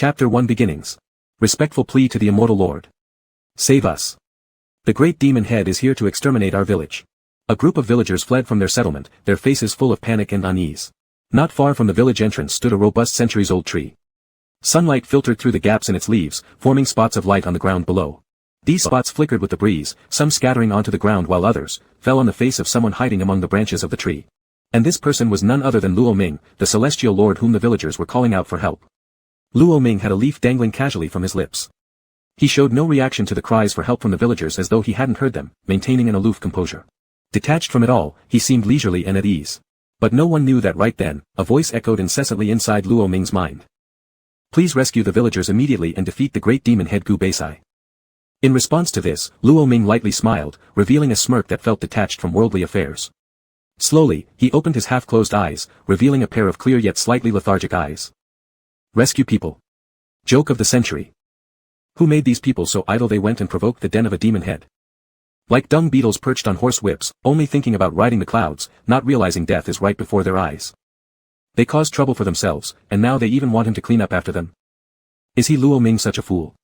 Chapter 1 Beginnings. Respectful plea to the immortal Lord. Save us. The great demon head is here to exterminate our village. A group of villagers fled from their settlement, their faces full of panic and unease. Not far from the village entrance stood a robust centuries-old tree. Sunlight filtered through the gaps in its leaves, forming spots of light on the ground below. These spots flickered with the breeze, some scattering onto the ground while others fell on the face of someone hiding among the branches of the tree. And this person was none other than Luo Ming, the celestial lord whom the villagers were calling out for help. Luo Ming had a leaf dangling casually from his lips. He showed no reaction to the cries for help from the villagers as though he hadn't heard them, maintaining an aloof composure. Detached from it all, he seemed leisurely and at ease. But no one knew that right then, a voice echoed incessantly inside Luo Ming's mind. Please rescue the villagers immediately and defeat the great demon head Gu Beisai. In response to this, Luo Ming lightly smiled, revealing a smirk that felt detached from worldly affairs. Slowly, he opened his half-closed eyes, revealing a pair of clear yet slightly lethargic eyes. Rescue people. Joke of the century. Who made these people so idle they went and provoked the den of a demon head? Like dung beetles perched on horse whips, only thinking about riding the clouds, not realizing death is right before their eyes. They caused trouble for themselves, and now they even want him to clean up after them. Is he Luo Ming such a fool?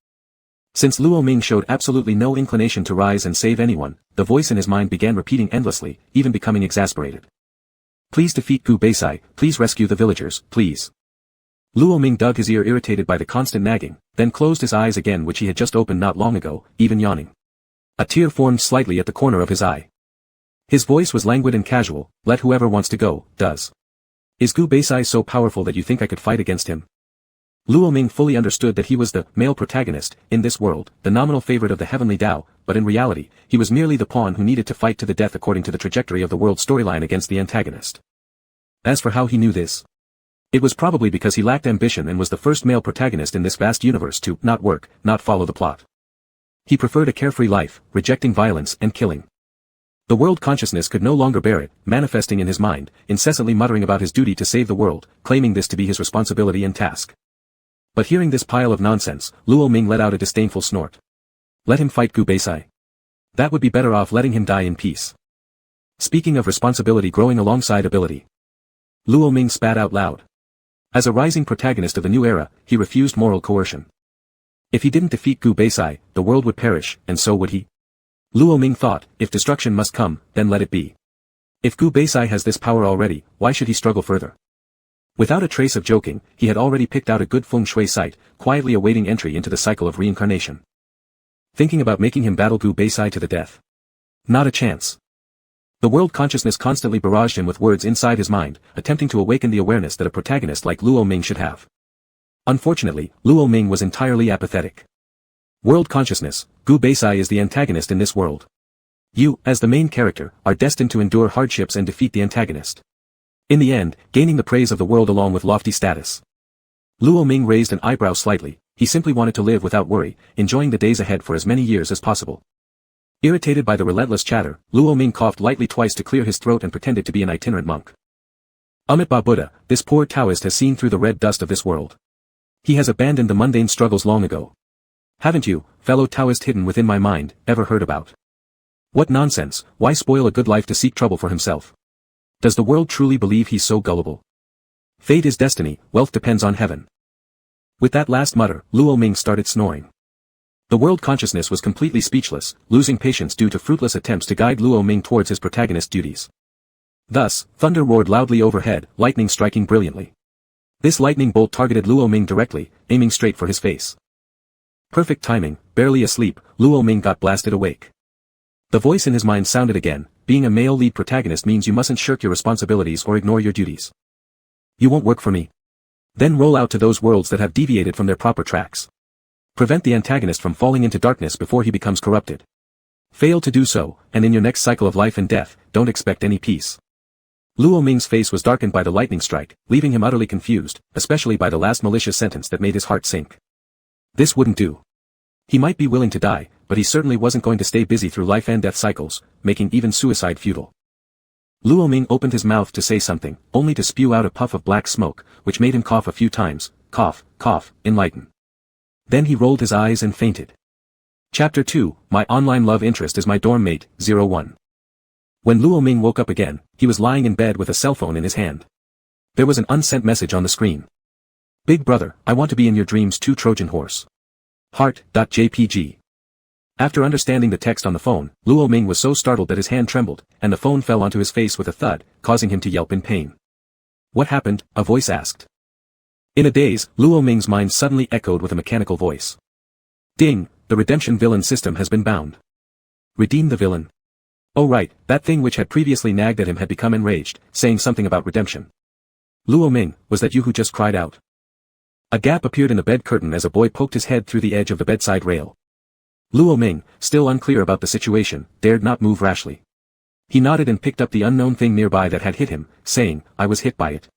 Since Luo Ming showed absolutely no inclination to rise and save anyone, the voice in his mind began repeating endlessly, even becoming exasperated. Please defeat Gu Beisai, please rescue the villagers, please. Luo Ming dug his ear irritated by the constant nagging, then closed his eyes again which he had just opened not long ago, even yawning. A tear formed slightly at the corner of his eye. His voice was languid and casual, let whoever wants to go, does. Is Gu Beisai so powerful that you think I could fight against him? Luo Ming fully understood that he was the male protagonist in this world, the nominal favorite of the heavenly Tao, but in reality, he was merely the pawn who needed to fight to the death according to the trajectory of the world storyline against the antagonist. As for how he knew this, it was probably because he lacked ambition and was the first male protagonist in this vast universe to not work, not follow the plot. He preferred a carefree life, rejecting violence and killing. The world consciousness could no longer bear it, manifesting in his mind, incessantly muttering about his duty to save the world, claiming this to be his responsibility and task. But hearing this pile of nonsense, Luo Ming let out a disdainful snort. Let him fight Gu Beisai. That would be better off letting him die in peace. Speaking of responsibility growing alongside ability, Luo Ming spat out loud. As a rising protagonist of the new era, he refused moral coercion. If he didn't defeat Gu Beisai, the world would perish, and so would he. Luo Ming thought, if destruction must come, then let it be. If Gu Beisai has this power already, why should he struggle further? Without a trace of joking, he had already picked out a good feng shui site, quietly awaiting entry into the cycle of reincarnation. Thinking about making him battle Gu Beisai to the death? Not a chance. The world consciousness constantly barraged him with words inside his mind, attempting to awaken the awareness that a protagonist like Luo Ming should have. Unfortunately, Luo Ming was entirely apathetic. World consciousness, Gu Beisai is the antagonist in this world. You, as the main character, are destined to endure hardships and defeat the antagonist. In the end, gaining the praise of the world along with lofty status. Luo Ming raised an eyebrow slightly, he simply wanted to live without worry, enjoying the days ahead for as many years as possible. Irritated by the relentless chatter, Luo Ming coughed lightly twice to clear his throat and pretended to be an itinerant monk. Amitabha Buddha, this poor Taoist has seen through the red dust of this world. He has abandoned the mundane struggles long ago. Haven't you, fellow Taoist hidden within my mind, ever heard about? What nonsense, why spoil a good life to seek trouble for himself? Does the world truly believe he's so gullible? Fate is destiny, wealth depends on heaven. With that last mutter, Luo Ming started snoring. The world consciousness was completely speechless, losing patience due to fruitless attempts to guide Luo Ming towards his protagonist duties. Thus, thunder roared loudly overhead, lightning striking brilliantly. This lightning bolt targeted Luo Ming directly, aiming straight for his face. Perfect timing, barely asleep, Luo Ming got blasted awake. The voice in his mind sounded again, being a male lead protagonist means you mustn't shirk your responsibilities or ignore your duties. You won't work for me. Then roll out to those worlds that have deviated from their proper tracks. Prevent the antagonist from falling into darkness before he becomes corrupted. Fail to do so, and in your next cycle of life and death, don't expect any peace. Luo Ming's face was darkened by the lightning strike, leaving him utterly confused, especially by the last malicious sentence that made his heart sink. This wouldn't do. He might be willing to die, but he certainly wasn't going to stay busy through life and death cycles, making even suicide futile. Luo Ming opened his mouth to say something, only to spew out a puff of black smoke, which made him cough a few times, cough, enlighten. Then he rolled his eyes and fainted. Chapter 2, My online love interest is my dorm mate, 01. When Luo Ming woke up again, he was lying in bed with a cell phone in his hand. There was an unsent message on the screen. Big brother, I want to be in your dreams too. Trojan horse. Heart.jpg. After understanding the text on the phone, Luo Ming was so startled that his hand trembled, and the phone fell onto his face with a thud, causing him to yelp in pain. What happened? A voice asked. In a daze, Luo Ming's mind suddenly echoed with a mechanical voice. Ding, the redemption villain system has been bound. Redeem the villain. Oh right, that thing which had previously nagged at him had become enraged, saying something about redemption. Luo Ming, was that you who just cried out? A gap appeared in the bed curtain as a boy poked his head through the edge of the bedside rail. Luo Ming, still unclear about the situation, dared not move rashly. He nodded and picked up the unknown thing nearby that had hit him, saying, I was hit by it.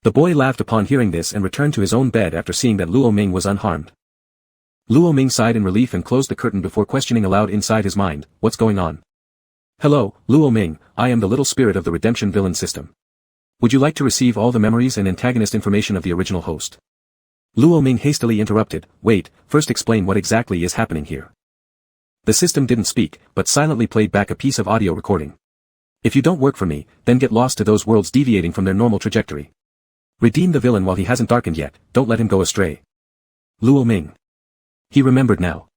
The boy laughed upon hearing this and returned to his own bed after seeing that Luo Ming was unharmed. Luo Ming sighed in relief and closed the curtain before questioning aloud inside his mind, what's going on? Hello, Luo Ming, I am the little spirit of the redemption villain system. Would you like to receive all the memories and antagonist information of the original host? Luo Ming hastily interrupted, wait, first explain what exactly is happening here. The system didn't speak, but silently played back a piece of audio recording. If you don't work for me, then get lost to those worlds deviating from their normal trajectory. Redeem the villain while he hasn't darkened yet, don't let him go astray. Luo Ming. He remembered now.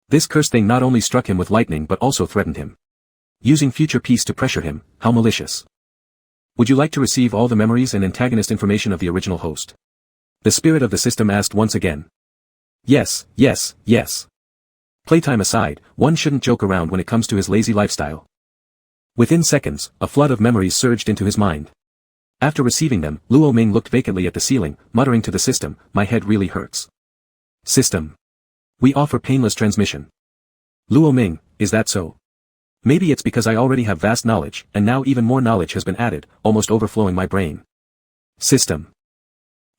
This cursed thing not only struck him with lightning but also threatened him. Using future peace to pressure him, how malicious. Would you like to receive all the memories and antagonist information of the original host? The spirit of the system asked once again. Yes, yes, yes. Playtime aside, one shouldn't joke around when it comes to his lazy lifestyle. Within seconds, a flood of memories surged into his mind. After receiving them, Luo Ming looked vacantly at the ceiling, muttering to the system, my head really hurts. System. We offer painless transmission. Luo Ming, is that so? Maybe it's because I already have vast knowledge, and now even more knowledge has been added, almost overflowing my brain. System.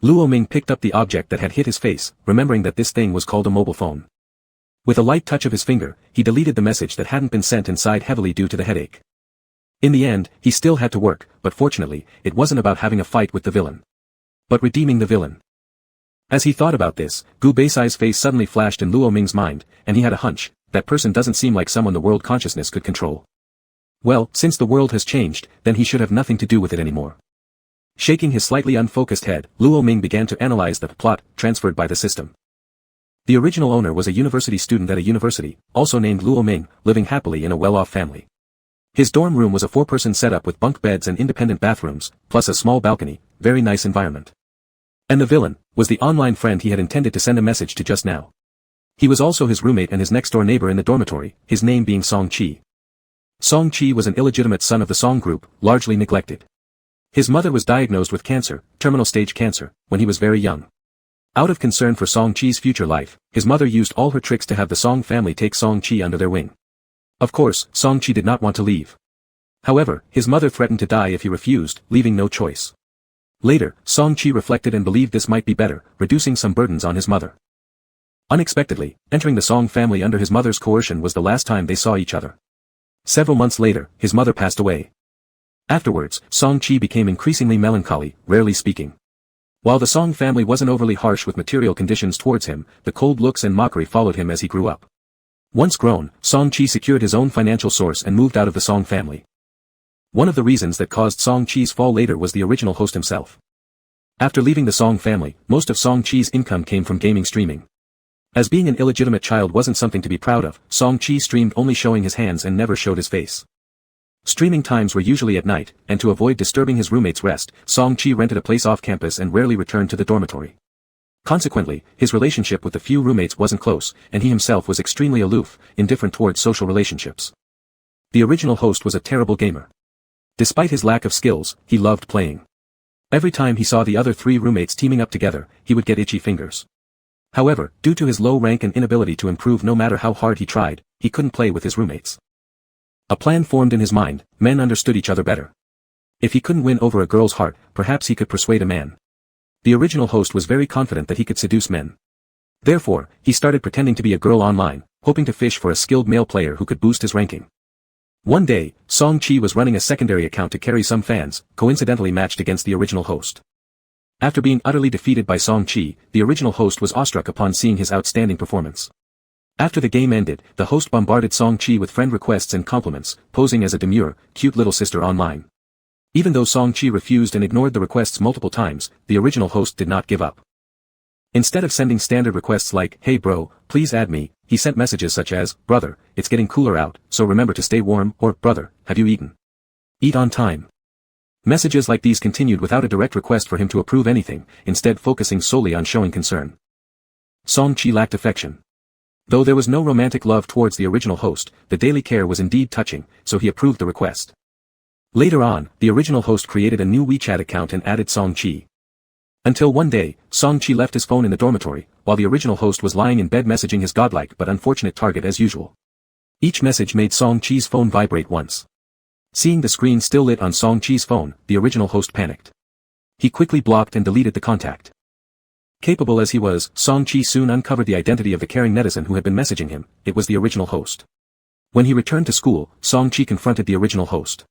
Luo Ming picked up the object that had hit his face, remembering that this thing was called a mobile phone. With a light touch of his finger, he deleted the message that hadn't been sent and sighed heavily due to the headache. In the end, he still had to work, but fortunately, it wasn't about having a fight with the villain, but redeeming the villain. As he thought about this, Gu Beisai's face suddenly flashed in Luo Ming's mind, and he had a hunch, that person doesn't seem like someone the world consciousness could control. Well, since the world has changed, then he should have nothing to do with it anymore. Shaking his slightly unfocused head, Luo Ming began to analyze the plot transferred by the system. The original owner was a university student at a university, also named Luo Ming, living happily in a well-off family. His dorm room was a 4-person setup with bunk beds and independent bathrooms, plus a small balcony, very nice environment. And the villain was the online friend he had intended to send a message to just now. He was also his roommate and his next-door neighbor in the dormitory, his name being Song Chi. Song Chi was an illegitimate son of the Song group, largely neglected. His mother was diagnosed with cancer, terminal stage cancer, when he was very young. Out of concern for Song Chi's future life, his mother used all her tricks to have the Song family take Song Chi under their wing. Of course, Song Chi did not want to leave. However, his mother threatened to die if he refused, leaving no choice. Later, Song Chi reflected and believed this might be better, reducing some burdens on his mother. Unexpectedly, entering the Song family under his mother's coercion was the last time they saw each other. Several months later, his mother passed away. Afterwards, Song Chi became increasingly melancholy, rarely speaking. While the Song family wasn't overly harsh with material conditions towards him, the cold looks and mockery followed him as he grew up. Once grown, Song Chi secured his own financial source and moved out of the Song family. One of the reasons that caused Song Chi's fall later was the original host himself. After leaving the Song family, most of Song Chi's income came from gaming streaming. As being an illegitimate child wasn't something to be proud of, Song Chi streamed only showing his hands and never showed his face. Streaming times were usually at night, and to avoid disturbing his roommate's rest, Song Chi rented a place off campus and rarely returned to the dormitory. Consequently, his relationship with the few roommates wasn't close, and he himself was extremely aloof, indifferent towards social relationships. The original host was a terrible gamer. Despite his lack of skills, he loved playing. Every time he saw the other 3 roommates teaming up together, he would get itchy fingers. However, due to his low rank and inability to improve no matter how hard he tried, he couldn't play with his roommates. A plan formed in his mind, men understood each other better. If he couldn't win over a girl's heart, perhaps he could persuade a man. The original host was very confident that he could seduce men. Therefore, he started pretending to be a girl online, hoping to fish for a skilled male player who could boost his ranking. One day, Song Chi was running a secondary account to carry some fans, coincidentally matched against the original host. After being utterly defeated by Song Chi, the original host was awestruck upon seeing his outstanding performance. After the game ended, the host bombarded Song Chi with friend requests and compliments, posing as a demure, cute little sister online. Even though Song Chi refused and ignored the requests multiple times, the original host did not give up. Instead of sending standard requests like, "Hey bro, please add me," he sent messages such as, "Brother, it's getting cooler out, so remember to stay warm," or, "Brother, have you eaten? Eat on time." Messages like these continued without a direct request for him to approve anything, instead focusing solely on showing concern. Song-chi lacked affection. Though there was no romantic love towards the original host, the daily care was indeed touching, so he approved the request. Later on, the original host created a new WeChat account and added Song-chi. Until one day, Song-chi left his phone in the dormitory, while the original host was lying in bed messaging his godlike but unfortunate target as usual. Each message made Song-chi's phone vibrate once. Seeing the screen still lit on Song-chi's phone, the original host panicked. He quickly blocked and deleted the contact. Capable as he was, Song-chi soon uncovered the identity of the caring netizen who had been messaging him. It was the original host. When he returned to school, Song-chi confronted the original host.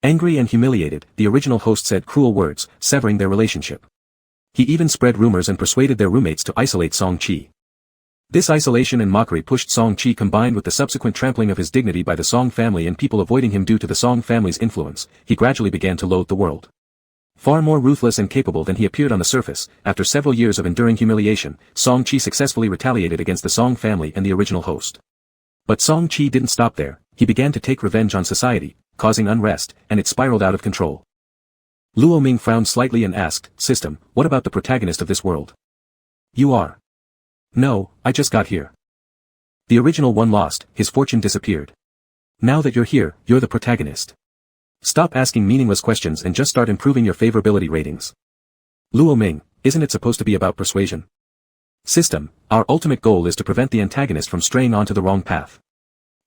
Angry and humiliated, the original host said cruel words, severing their relationship. He even spread rumors and persuaded their roommates to isolate Song-chi. This isolation and mockery pushed Song-chi, combined with the subsequent trampling of his dignity by the Song family and people avoiding him due to the Song family's influence. He gradually began to loathe the world. Far more ruthless and capable than he appeared on the surface, after several years of enduring humiliation, Song-chi successfully retaliated against the Song family and the original host. But Song-chi didn't stop there. He began to take revenge on society, causing unrest, and it spiraled out of control. Luo Ming frowned slightly and asked, "System, what about the protagonist of this world?" "You are." "No, I just got here." "The original one lost, his fortune disappeared. Now that you're here, you're the protagonist. Stop asking meaningless questions and just start improving your favorability ratings." "Luo Ming, isn't it supposed to be about persuasion?" "System, our ultimate goal is to prevent the antagonist from straying onto the wrong path.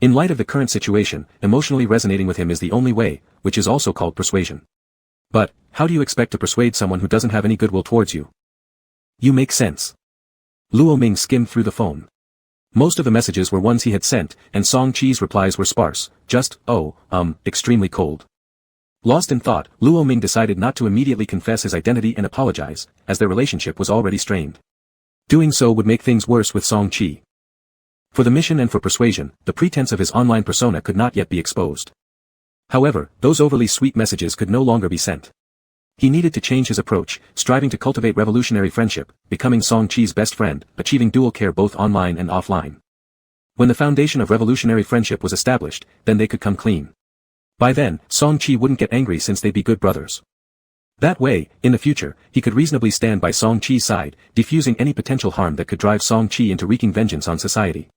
In light of the current situation, emotionally resonating with him is the only way, which is also called persuasion. But, how do you expect to persuade someone who doesn't have any goodwill towards you?" "You make sense." Luo Ming skimmed through the phone. Most of the messages were ones he had sent, and Song-chi's replies were sparse, just, extremely cold. Lost in thought, Luo Ming decided not to immediately confess his identity and apologize, as their relationship was already strained. Doing so would make things worse with Song-chi. For the mission and for persuasion, the pretense of his online persona could not yet be exposed. However, those overly sweet messages could no longer be sent. He needed to change his approach, striving to cultivate revolutionary friendship, becoming Song-chi's best friend, achieving dual care both online and offline. When the foundation of revolutionary friendship was established, then they could come clean. By then, Song-chi wouldn't get angry since they'd be good brothers. That way, in the future, he could reasonably stand by Song-chi's side, defusing any potential harm that could drive Song-chi into wreaking vengeance on society.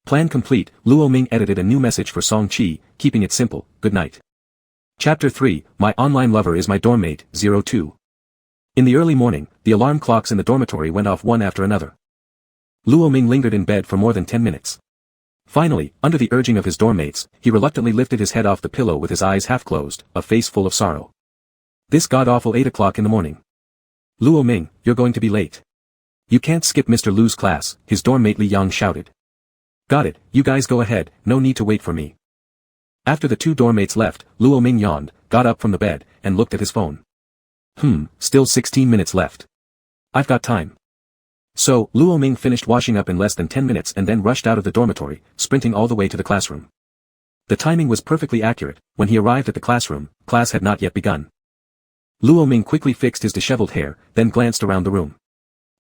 Plan complete, Luo Ming edited a new message for Song-chi, keeping it simple, "Good night." Chapter 3, My Online Lover is My Dormmate, 02. In the early morning, the alarm clocks in the dormitory went off one after another. Luo Ming lingered in bed for more than 10 minutes. Finally, under the urging of his dormmates, he reluctantly lifted his head off the pillow with his eyes half closed, a face full of sorrow. This god-awful 8 o'clock in the morning. "Luo Ming, you're going to be late. You can't skip Mr. Lu's class," his dormmate Li Yang shouted. "Got it, you guys go ahead, no need to wait for me." After the two dormmates left, Luo Ming yawned, got up from the bed, and looked at his phone. Still 16 minutes left. I've got time. So, Luo Ming finished washing up in less than 10 minutes and then rushed out of the dormitory, sprinting all the way to the classroom. The timing was perfectly accurate. When he arrived at the classroom, class had not yet begun. Luo Ming quickly fixed his disheveled hair, then glanced around the room.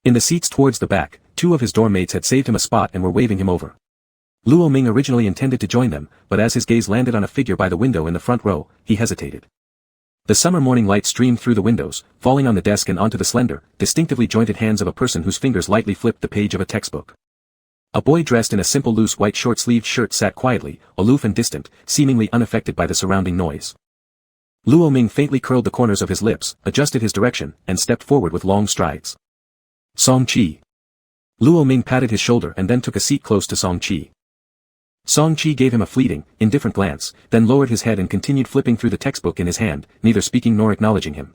In the seats towards the back, 2 of his dormmates had saved him a spot and were waving him over. Luo Ming originally intended to join them, but as his gaze landed on a figure by the window in the front row, he hesitated. The summer morning light streamed through the windows, falling on the desk and onto the slender, distinctively jointed hands of a person whose fingers lightly flipped the page of a textbook. A boy dressed in a simple loose white short-sleeved shirt sat quietly, aloof and distant, seemingly unaffected by the surrounding noise. Luo Ming faintly curled the corners of his lips, adjusted his direction, and stepped forward with long strides. Song-chi. Luo Ming patted his shoulder and then took a seat close to Song-chi. Song-chi gave him a fleeting, indifferent glance, then lowered his head and continued flipping through the textbook in his hand, neither speaking nor acknowledging him.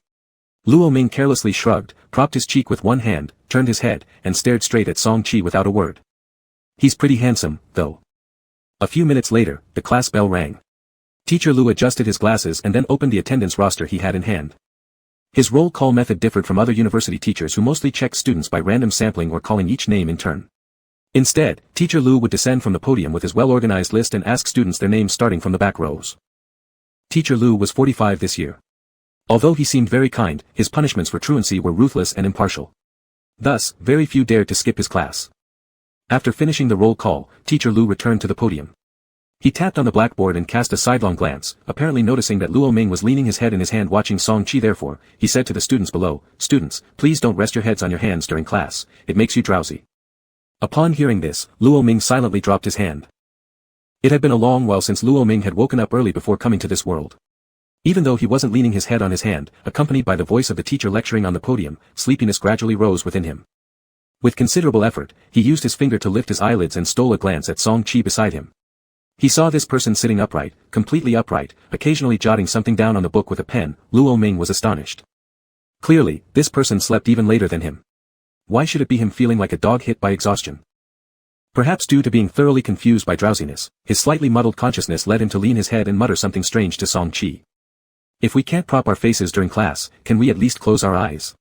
Luo Ming carelessly shrugged, propped his cheek with one hand, turned his head, and stared straight at Song-chi without a word. He's pretty handsome, though. A few minutes later, the class bell rang. Teacher Lu adjusted his glasses and then opened the attendance roster he had in hand. His roll call method differed from other university teachers who mostly checked students by random sampling or calling each name in turn. Instead, Teacher Lu would descend from the podium with his well-organized list and ask students their names starting from the back rows. Teacher Lu was 45 this year. Although he seemed very kind, his punishments for truancy were ruthless and impartial. Thus, very few dared to skip his class. After finishing the roll call, Teacher Lu returned to the podium. He tapped on the blackboard and cast a sidelong glance, apparently noticing that Luo Ming was leaning his head in his hand watching Song Qi. Therefore, he said to the students below, "Students, please don't rest your heads on your hands during class, it makes you drowsy." Upon hearing this, Luo Ming silently dropped his hand. It had been a long while since Luo Ming had woken up early before coming to this world. Even though he wasn't leaning his head on his hand, accompanied by the voice of the teacher lecturing on the podium, sleepiness gradually rose within him. With considerable effort, he used his finger to lift his eyelids and stole a glance at Song Qi beside him. He saw this person sitting upright, completely upright, occasionally jotting something down on the book with a pen. Luo Ming was astonished. Clearly, this person slept even later than him. Why should it be him feeling like a dog hit by exhaustion? Perhaps due to being thoroughly confused by drowsiness, his slightly muddled consciousness led him to lean his head and mutter something strange to Song Qi. "If we can't prop our faces during class, can we at least close our eyes?"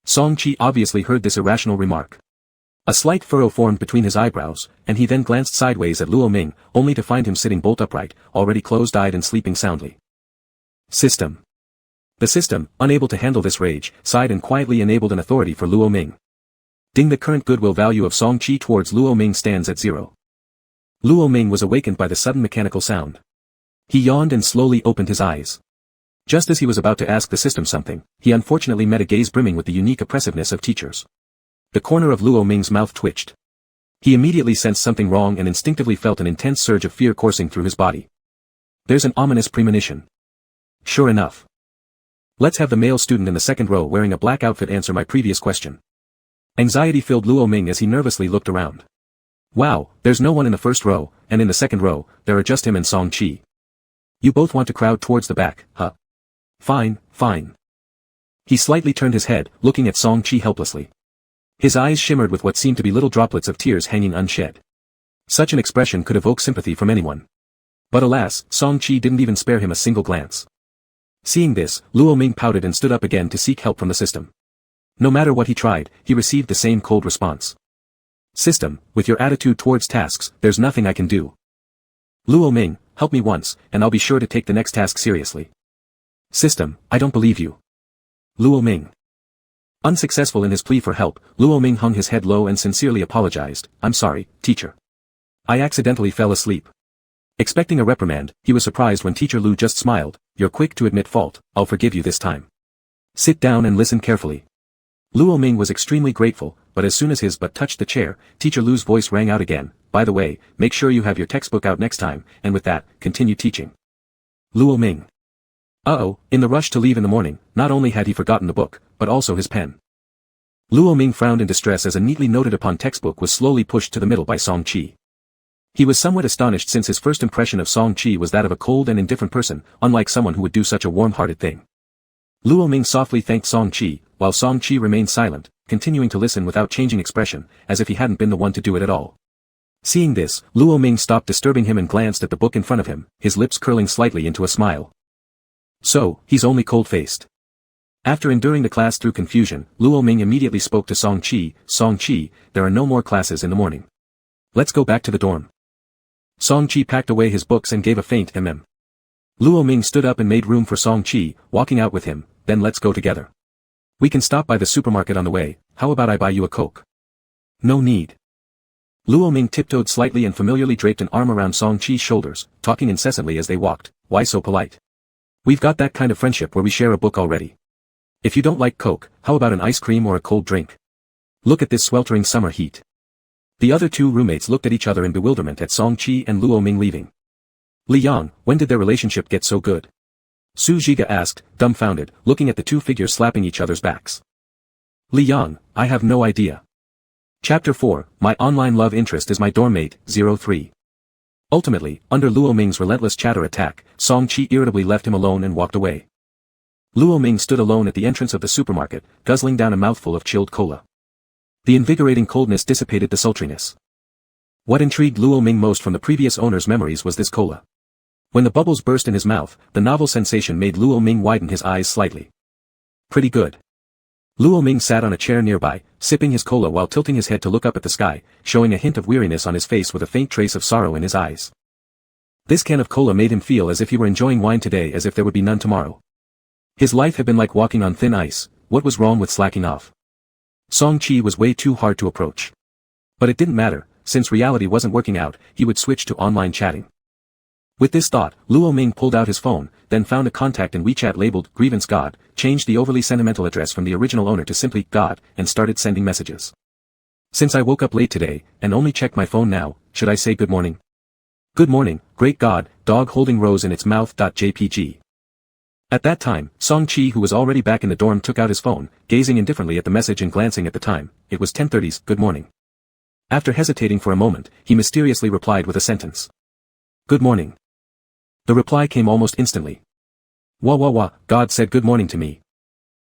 Song Qi obviously heard this irrational remark. A slight furrow formed between his eyebrows, and he then glanced sideways at Luo Ming, only to find him sitting bolt upright, already closed-eyed and sleeping soundly. System. The system, unable to handle this rage, sighed and quietly enabled an authority for Luo Ming. Ding. The current goodwill value of Song Qi towards Luo Ming stands at 0. Luo Ming was awakened by the sudden mechanical sound. He yawned and slowly opened his eyes. Just as he was about to ask the system something, he unfortunately met a gaze brimming with the unique oppressiveness of teachers. The corner of Luo Ming's mouth twitched. He immediately sensed something wrong and instinctively felt an intense surge of fear coursing through his body. There's an ominous premonition. Sure enough. Let's have the male student in the second row wearing a black outfit answer my previous question. Anxiety filled Luo Ming as he nervously looked around. Wow, there's no one in the first row, and in the second row, there are just him and Song Qi. You both want to crowd towards the back, huh? Fine, fine. He slightly turned his head, looking at Song Qi helplessly. His eyes shimmered with what seemed to be little droplets of tears hanging unshed. Such an expression could evoke sympathy from anyone. But alas, Song Qi didn't even spare him a single glance. Seeing this, Luo Ming pouted and stood up again to seek help from the system. No matter what he tried, he received the same cold response. System, with your attitude towards tasks, there's nothing I can do. Luo Ming, help me once, and I'll be sure to take the next task seriously. System, I don't believe you. Luo Ming. Unsuccessful in his plea for help, Luo Ming hung his head low and sincerely apologized. I'm sorry, teacher. I accidentally fell asleep. Expecting a reprimand, he was surprised when Teacher Lu just smiled. You're quick to admit fault, I'll forgive you this time. Sit down and listen carefully. Luo Ming was extremely grateful, but as soon as his butt touched the chair, Teacher Lu's voice rang out again. By the way, make sure you have your textbook out next time, and with that, continue teaching. Luo Ming. Uh-oh, in the rush to leave in the morning, not only had he forgotten the book, but also his pen. Luo Ming frowned in distress as a neatly noted upon textbook was slowly pushed to the middle by Song Qi. He was somewhat astonished since his first impression of Song Qi was that of a cold and indifferent person, unlike someone who would do such a warm-hearted thing. Luo Ming softly thanked Song Qi, while Song Qi remained silent, continuing to listen without changing expression, as if he hadn't been the one to do it at all. Seeing this, Luo Ming stopped disturbing him and glanced at the book in front of him, his lips curling slightly into a smile. So, he's only cold-faced. After enduring the class through confusion, Luo Ming immediately spoke to Song Qi. Song Qi, there are no more classes in the morning. Let's go back to the dorm. Song Qi packed away his books and gave a faint mm. Luo Ming stood up and made room for Song Qi, walking out with him. Then let's go together. We can stop by the supermarket on the way. How about I buy you a Coke? No need. Luo Ming tiptoed slightly and familiarly draped an arm around Song Qi's shoulders, talking incessantly as they walked. Why so polite? We've got that kind of friendship where we share a book already. If you don't like Coke, how about an ice cream or a cold drink? Look at this sweltering summer heat. The other two roommates looked at each other in bewilderment at Song Qi and Luo Ming leaving. Li Yang, when did their relationship get so good? Su Zhiga asked, dumbfounded, looking at the two figures slapping each other's backs. Li Yang, I have no idea. Chapter 4, My Online Love Interest is My Dormmate, 03. Ultimately, under Luo Ming's relentless chatter attack, Song Qi irritably left him alone and walked away. Luo Ming stood alone at the entrance of the supermarket, guzzling down a mouthful of chilled cola. The invigorating coldness dissipated the sultriness. What intrigued Luo Ming most from the previous owner's memories was this cola. When the bubbles burst in his mouth, the novel sensation made Luo Ming widen his eyes slightly. Pretty good. Luo Ming sat on a chair nearby, sipping his cola while tilting his head to look up at the sky, showing a hint of weariness on his face with a faint trace of sorrow in his eyes. This can of cola made him feel as if he were enjoying wine today as if there would be none tomorrow. His life had been like walking on thin ice. What was wrong with slacking off? Song Chi was way too hard to approach. But it didn't matter, since reality wasn't working out, he would switch to online chatting. With this thought, Luo Ming pulled out his phone, then found a contact in WeChat labeled Grievance God, changed the overly sentimental address from the original owner to simply God, and started sending messages. Since I woke up late today, and only checked my phone now, should I say good morning? Good morning, great God, dog holding rose in its mouth. JPG. At that time, Song Chi, who was already back in the dorm, took out his phone, gazing indifferently at the message and glancing at the time. It was 10:30's, good morning. After hesitating for a moment, he mysteriously replied with a sentence. Good morning. The reply came almost instantly. Wah, God said good morning to me.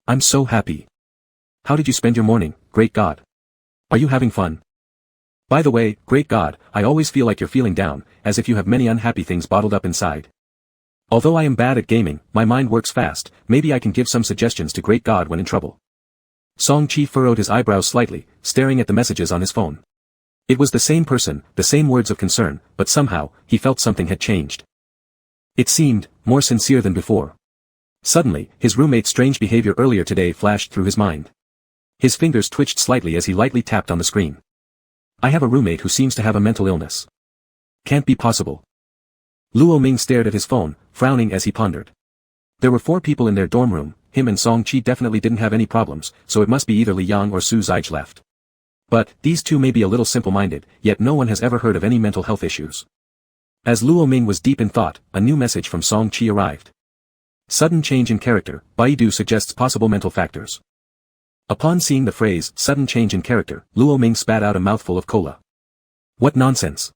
I'm so happy. How did you spend your morning, great God? Are you having fun? By the way, great God, I always feel like you're feeling down, as if you have many unhappy things bottled up inside. Although I am bad at gaming, my mind works fast, maybe I can give some suggestions to great God when in trouble. Song Chi furrowed his eyebrows slightly, staring at the messages on his phone. It was the same person, the same words of concern, but somehow, he felt something had changed. It seemed more sincere than before. Suddenly, his roommate's strange behavior earlier today flashed through his mind. His fingers twitched slightly as he lightly tapped on the screen. I have a roommate who seems to have a mental illness. Can't be possible. Luo Ming stared at his phone, frowning as he pondered. There were 4 people in their dorm room, him and Song Chi definitely didn't have any problems, so it must be either Li Yang or Su Zige left. But, these two may be a little simple-minded, yet no one has ever heard of any mental health issues. As Luo Ming was deep in thought, a new message from Song Chi arrived. Sudden change in character, Baidu suggests possible mental factors. Upon seeing the phrase, sudden change in character, Luo Ming spat out a mouthful of cola. What nonsense!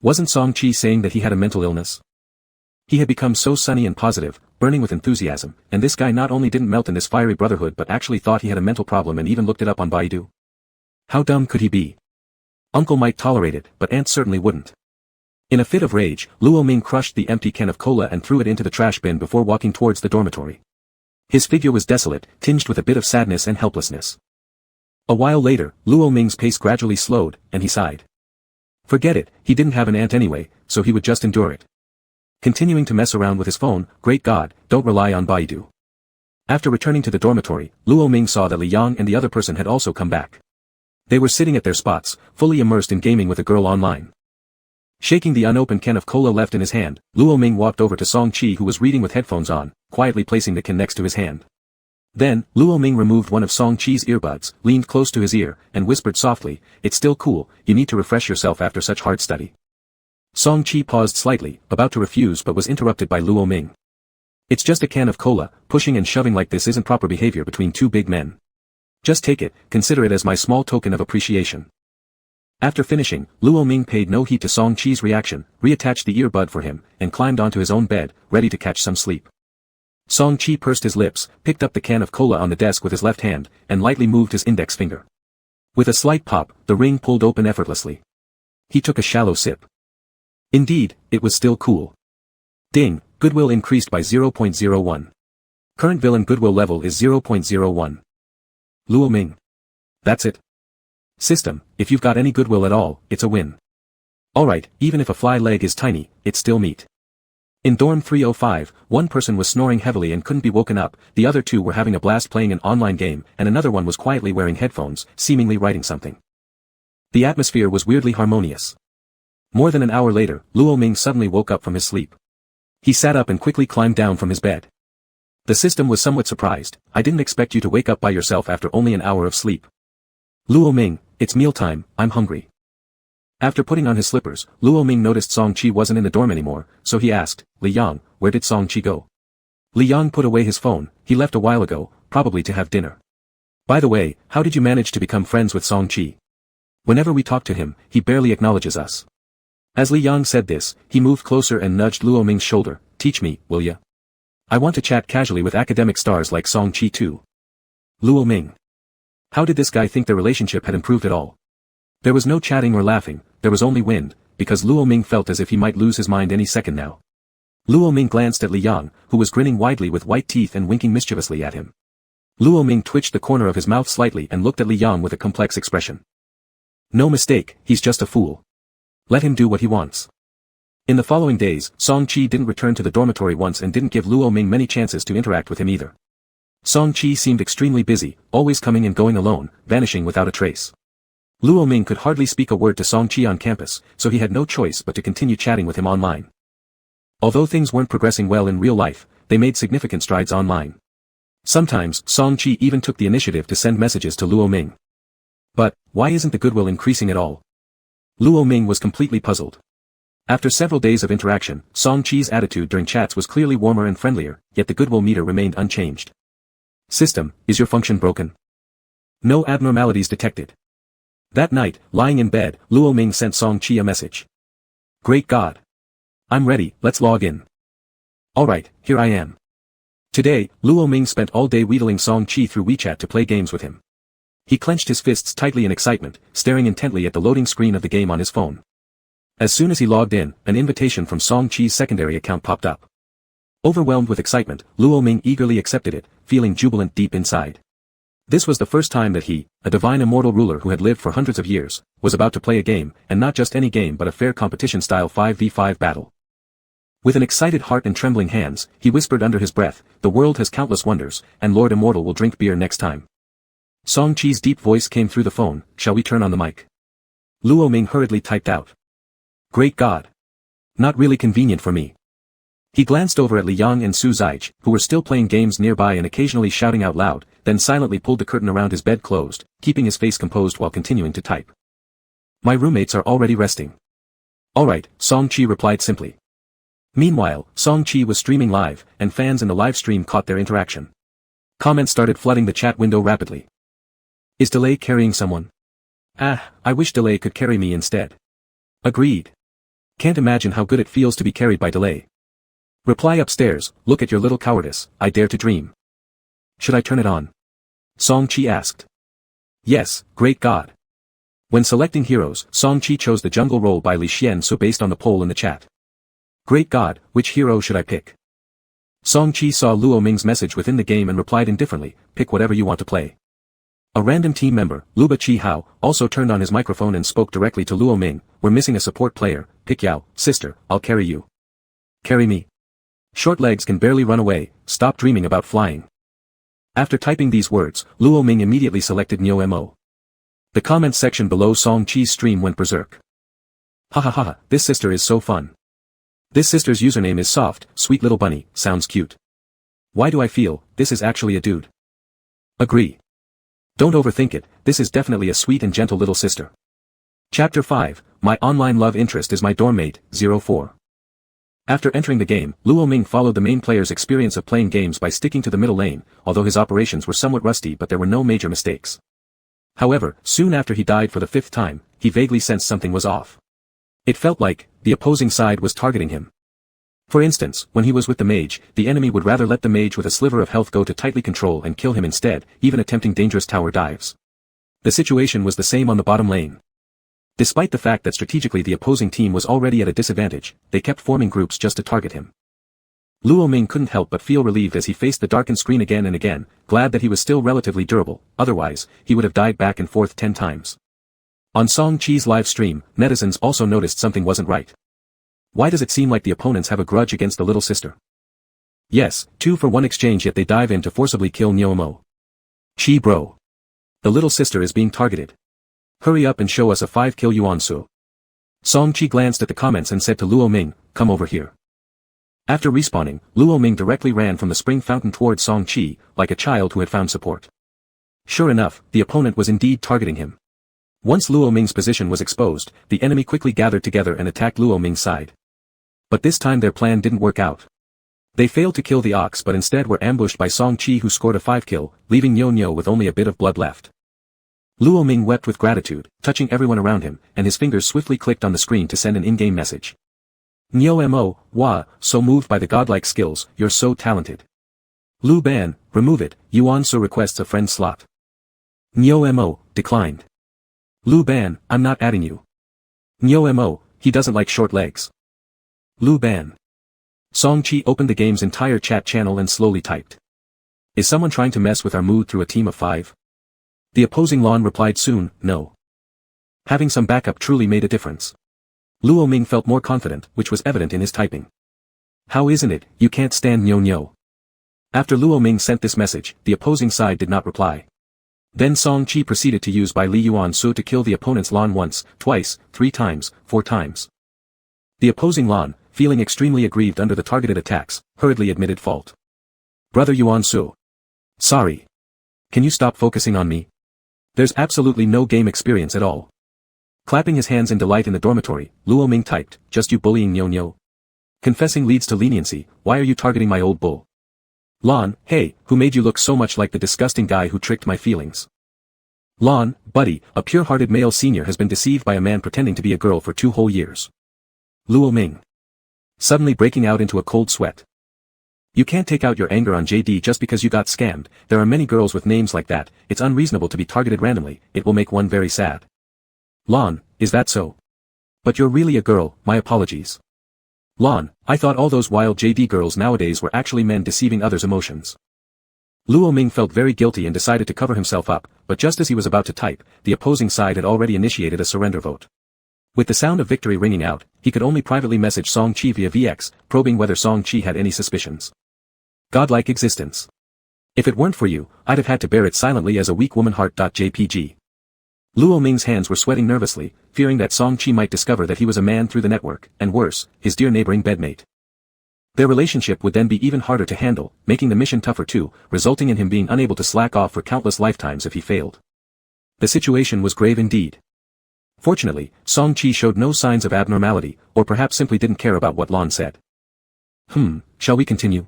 Wasn't Song Chi saying that he had a mental illness? He had become so sunny and positive, burning with enthusiasm, and this guy not only didn't melt in this fiery brotherhood but actually thought he had a mental problem and even looked it up on Baidu. How dumb could he be? Uncle might tolerate it, but Aunt certainly wouldn't. In a fit of rage, Luo Ming crushed the empty can of cola and threw it into the trash bin before walking towards the dormitory. His figure was desolate, tinged with a bit of sadness and helplessness. A while later, Luo Ming's pace gradually slowed, and he sighed. Forget it, he didn't have an aunt anyway, so he would just endure it. Continuing to mess around with his phone, great God, don't rely on Baidu. After returning to the dormitory, Luo Ming saw that Li Yang and the other person had also come back. They were sitting at their spots, fully immersed in gaming with a girl online. Shaking the unopened can of cola left in his hand, Luo Ming walked over to Song Chi, who was reading with headphones on, quietly placing the can next to his hand. Then, Luo Ming removed one of Song Chi's earbuds, leaned close to his ear, and whispered softly, "It's still cool, you need to refresh yourself after such hard study." Song Chi paused slightly, about to refuse but was interrupted by Luo Ming. "It's just a can of cola, pushing and shoving like this isn't proper behavior between 2 big men. Just take it, consider it as my small token of appreciation." After finishing, Luo Ming paid no heed to Song Chi's reaction, reattached the earbud for him, and climbed onto his own bed, ready to catch some sleep. Song Chi pursed his lips, picked up the can of cola on the desk with his left hand, and lightly moved his index finger. With a slight pop, the ring pulled open effortlessly. He took a shallow sip. Indeed, it was still cool. Ding, goodwill increased by 0.01. Current villain goodwill level is 0.01. Luo Ming. That's it. System, if you've got any goodwill at all, it's a win. Alright, even if a fly leg is tiny, it's still meat. In dorm 305, one person was snoring heavily and couldn't be woken up, the other 2 were having a blast playing an online game, and another one was quietly wearing headphones, seemingly writing something. The atmosphere was weirdly harmonious. More than an hour later, Luo Ming suddenly woke up from his sleep. He sat up and quickly climbed down from his bed. The system was somewhat surprised. "I didn't expect you to wake up by yourself after only an hour of sleep." "Luo Ming, it's mealtime, I'm hungry." After putting on his slippers, Luo Ming noticed Song Chi wasn't in the dorm anymore, so he asked, "Li Yang, where did Song Chi go?" Li Yang put away his phone. "He left a while ago, probably to have dinner." "By the way, how did you manage to become friends with Song Chi? Whenever we talk to him, he barely acknowledges us." As Li Yang said this, he moved closer and nudged Luo Ming's shoulder. "Teach me, will ya? I want to chat casually with academic stars like Song Chi too." Luo Ming. How did this guy think their relationship had improved at all? There was no chatting or laughing, there was only wind, because Luo Ming felt as if he might lose his mind any second now. Luo Ming glanced at Li Yang, who was grinning widely with white teeth and winking mischievously at him. Luo Ming twitched the corner of his mouth slightly and looked at Li Yang with a complex expression. No mistake, he's just a fool. Let him do what he wants. In the following days, Song Chi didn't return to the dormitory once and didn't give Luo Ming many chances to interact with him either. Song Chi seemed extremely busy, always coming and going alone, vanishing without a trace. Luo Ming could hardly speak a word to Song Chi on campus, so he had no choice but to continue chatting with him online. Although things weren't progressing well in real life, they made significant strides online. Sometimes, Song Chi even took the initiative to send messages to Luo Ming. But, why isn't the goodwill increasing at all? Luo Ming was completely puzzled. After several days of interaction, Song Chi's attitude during chats was clearly warmer and friendlier, yet the goodwill meter remained unchanged. System, is your function broken? No abnormalities detected. That night, lying in bed, Luo Ming sent Song Chi a message. Great God! I'm ready, let's log in. Alright, here I am. Today, Luo Ming spent all day wheedling Song Chi through WeChat to play games with him. He clenched his fists tightly in excitement, staring intently at the loading screen of the game on his phone. As soon as he logged in, an invitation from Song Chi's secondary account popped up. Overwhelmed with excitement, Luo Ming eagerly accepted it, feeling jubilant deep inside. This was the first time that he, a divine immortal ruler who had lived for hundreds of years, was about to play a game, and not just any game but a fair competition-style 5v5 battle. With an excited heart and trembling hands, he whispered under his breath, "The world has countless wonders, and Lord Immortal will drink beer next time." Song Chi's deep voice came through the phone, "Shall we turn on the mic?" Luo Ming hurriedly typed out. Great God! Not really convenient for me. He glanced over at Li Yang and Su Zaij, who were still playing games nearby and occasionally shouting out loud, then silently pulled the curtain around his bed closed, keeping his face composed while continuing to type. My roommates are already resting. Alright, Song Chi replied simply. Meanwhile, Song Chi was streaming live, and fans in the live stream caught their interaction. Comments started flooding the chat window rapidly. Is Delay carrying someone? Ah, I wish Delay could carry me instead. Agreed. Can't imagine how good it feels to be carried by Delay. Reply upstairs, look at your little cowardice, I dare to dream. Should I turn it on? Song Chi asked. Yes, great God. When selecting heroes, Song Chi chose the jungle role by Li Xian Su based on the poll in the chat. Great God, which hero should I pick? Song Chi saw Luo Ming's message within the game and replied indifferently, pick whatever you want to play. A random team member, Luba Chi Hao, also turned on his microphone and spoke directly to Luo Ming, we're missing a support player, pick Yao, sister, I'll carry you. Carry me. Short legs can barely run away, stop dreaming about flying. After typing these words, Luo Ming immediately selected Nyo Mo. The comments section below Song Chi's stream went berserk. Ha ha ha, this sister is so fun. This sister's username is soft, sweet little bunny, sounds cute. Why do I feel, this is actually a dude? Agree. Don't overthink it, this is definitely a sweet and gentle little sister. Chapter 5, My Online Love Interest is My Dormmate, 04. After entering the game, Luo Ming followed the main player's experience of playing games by sticking to the middle lane, although his operations were somewhat rusty but there were no major mistakes. However, soon after he died for the 5th time, he vaguely sensed something was off. It felt like, the opposing side was targeting him. For instance, when he was with the mage, the enemy would rather let the mage with a sliver of health go to tightly control and kill him instead, even attempting dangerous tower dives. The situation was the same on the bottom lane. Despite the fact that strategically the opposing team was already at a disadvantage, they kept forming groups just to target him. Luo Ming couldn't help but feel relieved as he faced the darkened screen again and again, glad that he was still relatively durable, otherwise, he would have died back and forth 10 times. On Song Chi's live stream, netizens also noticed something wasn't right. Why does it seem like the opponents have a grudge against the little sister? Yes, 2-for-1 exchange yet they dive in to forcibly kill Nyomo. Chi bro. The little sister is being targeted. Hurry up and show us a 5-kill Yuansu. Song Chi glanced at the comments and said to Luo Ming, come over here. After respawning, Luo Ming directly ran from the spring fountain towards Song Chi, like a child who had found support. Sure enough, the opponent was indeed targeting him. Once Luo Ming's position was exposed, the enemy quickly gathered together and attacked Luo Ming's side. But this time their plan didn't work out. They failed to kill the ox but instead were ambushed by Song Chi who scored a 5-kill, leaving Nyo with only a bit of blood left. Luo Ming wept with gratitude, touching everyone around him, and his fingers swiftly clicked on the screen to send an in-game message. Nyo, wah, so moved by the godlike skills, you're so talented. Lu Ban, remove it, Yuan so requests a friend slot. Nyo, declined. Lu Ban, I'm not adding you. Nyo, he doesn't like short legs. Lu Ban. Song Chi opened the game's entire chat channel and slowly typed. Is someone trying to mess with our mood through a team of 5? The opposing Lon replied soon, no. Having some backup truly made a difference. Luo Ming felt more confident, which was evident in his typing. How isn't it, you can't stand Nyo? After Luo Ming sent this message, the opposing side did not reply. Then Song Chi proceeded to use Bai Li Yuan Su to kill the opponent's Lan once, twice, 3 times, 4 times. The opposing Lan, feeling extremely aggrieved under the targeted attacks, hurriedly admitted fault. Brother Yuan Su. Sorry. Can you stop focusing on me? There's absolutely no game experience at all. Clapping his hands in delight in the dormitory, Luo Ming typed, just you bullying Nyo. Confessing leads to leniency, why are you targeting my old bull? Lan, hey, who made you look so much like the disgusting guy who tricked my feelings? Lan, buddy, a pure-hearted male senior has been deceived by a man pretending to be a girl for 2 whole years. Luo Ming. Suddenly breaking out into a cold sweat. You can't take out your anger on JD just because you got scammed, there are many girls with names like that, it's unreasonable to be targeted randomly, it will make one very sad. Lan, is that so? But you're really a girl, my apologies. Lan, I thought all those wild JD girls nowadays were actually men deceiving others' emotions. Luo Ming felt very guilty and decided to cover himself up, but just as he was about to type, the opposing side had already initiated a surrender vote. With the sound of victory ringing out, he could only privately message Song Chi via VX, probing whether Song Chi had any suspicions. Godlike existence. If it weren't for you, I'd have had to bear it silently as a weak woman heart.jpg. Luo Ming's hands were sweating nervously, fearing that Song Chi might discover that he was a man through the network, and worse, his dear neighboring bedmate. Their relationship would then be even harder to handle, making the mission tougher too, resulting in him being unable to slack off for countless lifetimes if he failed. The situation was grave indeed. Fortunately, Song Chi showed no signs of abnormality, or perhaps simply didn't care about what Lan said. Shall we continue?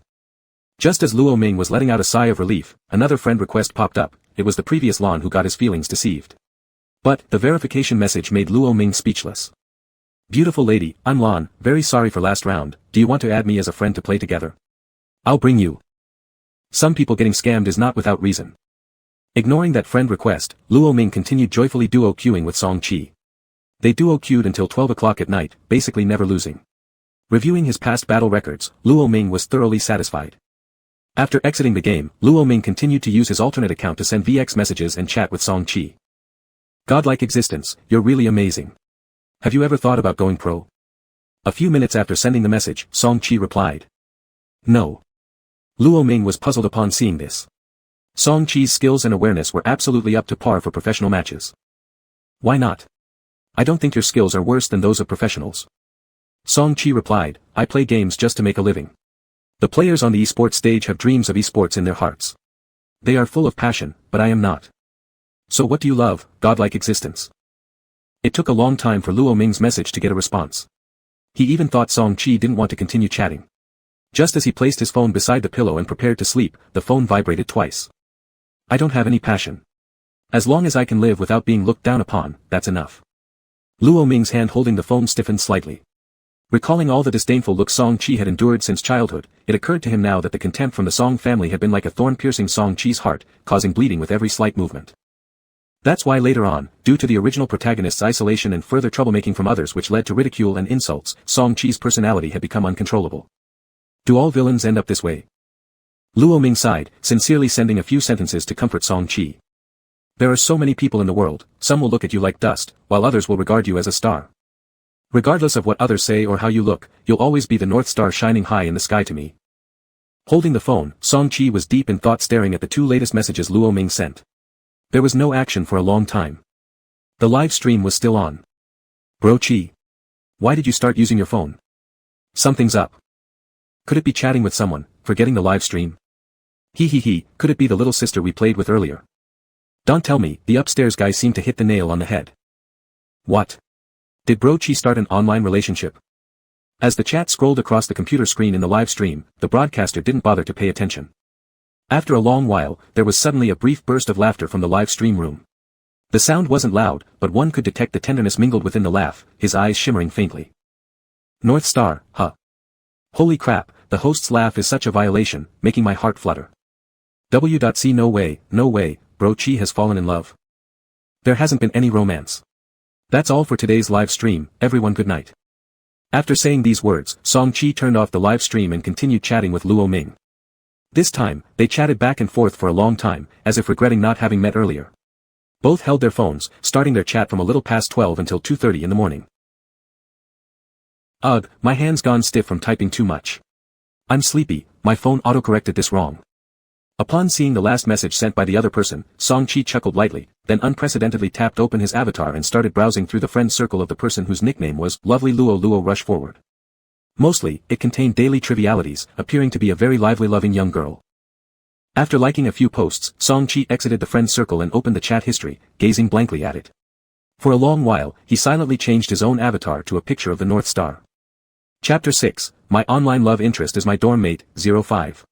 Just as Luo Ming was letting out a sigh of relief, another friend request popped up, it was the previous Lan who got his feelings deceived. But, the verification message made Luo Ming speechless. Beautiful lady, I'm Lan, very sorry for last round, do you want to add me as a friend to play together? I'll bring you. Some people getting scammed is not without reason. Ignoring that friend request, Luo Ming continued joyfully duo queuing with Song Chi. They duo queued until 12 o'clock at night, basically never losing. Reviewing his past battle records, Luo Ming was thoroughly satisfied. After exiting the game, Luo Ming continued to use his alternate account to send VX messages and chat with Song Chi. Godlike existence, you're really amazing. Have you ever thought about going pro? A few minutes after sending the message, Song Chi replied. No. Luo Ming was puzzled upon seeing this. Song Chi's skills and awareness were absolutely up to par for professional matches. Why not? I don't think your skills are worse than those of professionals. Song Chi replied, I play games just to make a living. The players on the esports stage have dreams of esports in their hearts. They are full of passion, but I am not. So what do you love, godlike existence? It took a long time for Luo Ming's message to get a response. He even thought Song Chi didn't want to continue chatting. Just as he placed his phone beside the pillow and prepared to sleep, the phone vibrated twice. I don't have any passion. As long as I can live without being looked down upon, that's enough. Luo Ming's hand holding the phone stiffened slightly. Recalling all the disdainful looks Song Chi had endured since childhood, it occurred to him now that the contempt from the Song family had been like a thorn piercing Song Chi's heart, causing bleeding with every slight movement. That's why later on, due to the original protagonist's isolation and further troublemaking from others which led to ridicule and insults, Song Chi's personality had become uncontrollable. Do all villains end up this way? Luo Ming sighed, sincerely sending a few sentences to comfort Song Chi. There are so many people in the world, some will look at you like dust, while others will regard you as a star. Regardless of what others say or how you look, you'll always be the North Star shining high in the sky to me. Holding the phone, Song Chi was deep in thought staring at the 2 latest messages Luo Ming sent. There was no action for a long time. The live stream was still on. Bro Chi. Why did you start using your phone? Something's up. Could it be chatting with someone, forgetting the live stream? Could it be the little sister we played with earlier? Don't tell me, the upstairs guy seemed to hit the nail on the head. What? Did Bro Chi start an online relationship? As the chat scrolled across the computer screen in the live stream, the broadcaster didn't bother to pay attention. After a long while, there was suddenly a brief burst of laughter from the live stream room. The sound wasn't loud, but one could detect the tenderness mingled within the laugh, his eyes shimmering faintly. North Star, huh? Holy crap, the host's laugh is such a violation, making my heart flutter. W.C. No way, Bro Chi has fallen in love. There hasn't been any romance. That's all for today's live stream, everyone good night. After saying these words, Song Chi turned off the live stream and continued chatting with Luo Ming. This time, they chatted back and forth for a long time, as if regretting not having met earlier. Both held their phones, starting their chat from a little past 12 until 2:30 in the morning. Ugh, my hand's gone stiff from typing too much. I'm sleepy, my phone autocorrected this wrong. Upon seeing the last message sent by the other person, Song-chi chuckled lightly, then unprecedentedly tapped open his avatar and started browsing through the friend circle of the person whose nickname was Lovely Luo Luo Rush Forward. Mostly, it contained daily trivialities, appearing to be a very lively loving young girl. After liking a few posts, Song-chi exited the friend circle and opened the chat history, gazing blankly at it. For a long while, he silently changed his own avatar to a picture of the North Star. Chapter 6, My Online Love Interest is My Dorm Mate, 05.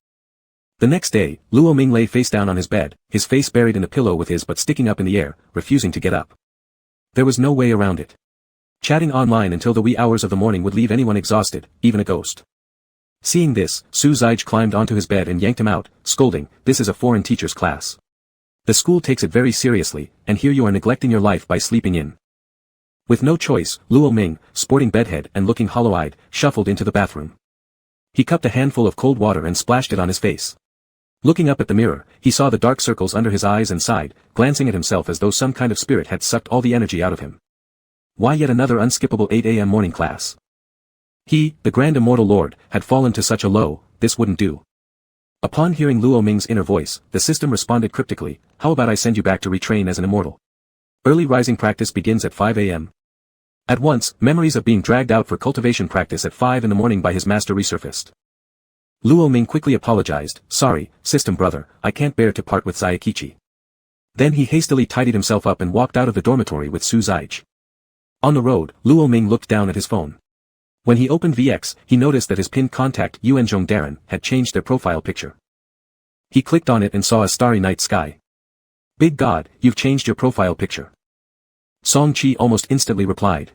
The next day, Luo Ming lay face down on his bed, his face buried in a pillow with his butt sticking up in the air, refusing to get up. There was no way around it. Chatting online until the wee hours of the morning would leave anyone exhausted, even a ghost. Seeing this, Su Zijie climbed onto his bed and yanked him out, scolding, "This is a foreign teacher's class. The school takes it very seriously, and here you are neglecting your life by sleeping in." With no choice, Luo Ming, sporting bedhead and looking hollow-eyed, shuffled into the bathroom. He cupped a handful of cold water and splashed it on his face. Looking up at the mirror, he saw the dark circles under his eyes and sighed, glancing at himself as though some kind of spirit had sucked all the energy out of him. Why yet another unskippable 8 a.m. morning class? He, the Grand Immortal Lord, had fallen to such a low, this wouldn't do. Upon hearing Luo Ming's inner voice, the system responded cryptically, "How about I send you back to retrain as an immortal? Early rising practice begins at 5 a.m. At once, memories of being dragged out for cultivation practice at 5 in the morning by his master resurfaced. Luo Ming quickly apologized, "Sorry, system brother, I can't bear to part with Sayakichi." Then he hastily tidied himself up and walked out of the dormitory with Su Zijie. On the road, Luo Ming looked down at his phone. When he opened VX, he noticed that his pinned contact Yuanzhong Darren had changed their profile picture. He clicked on it and saw a starry night sky. "Big God, you've changed your profile picture." Song-chi almost instantly replied.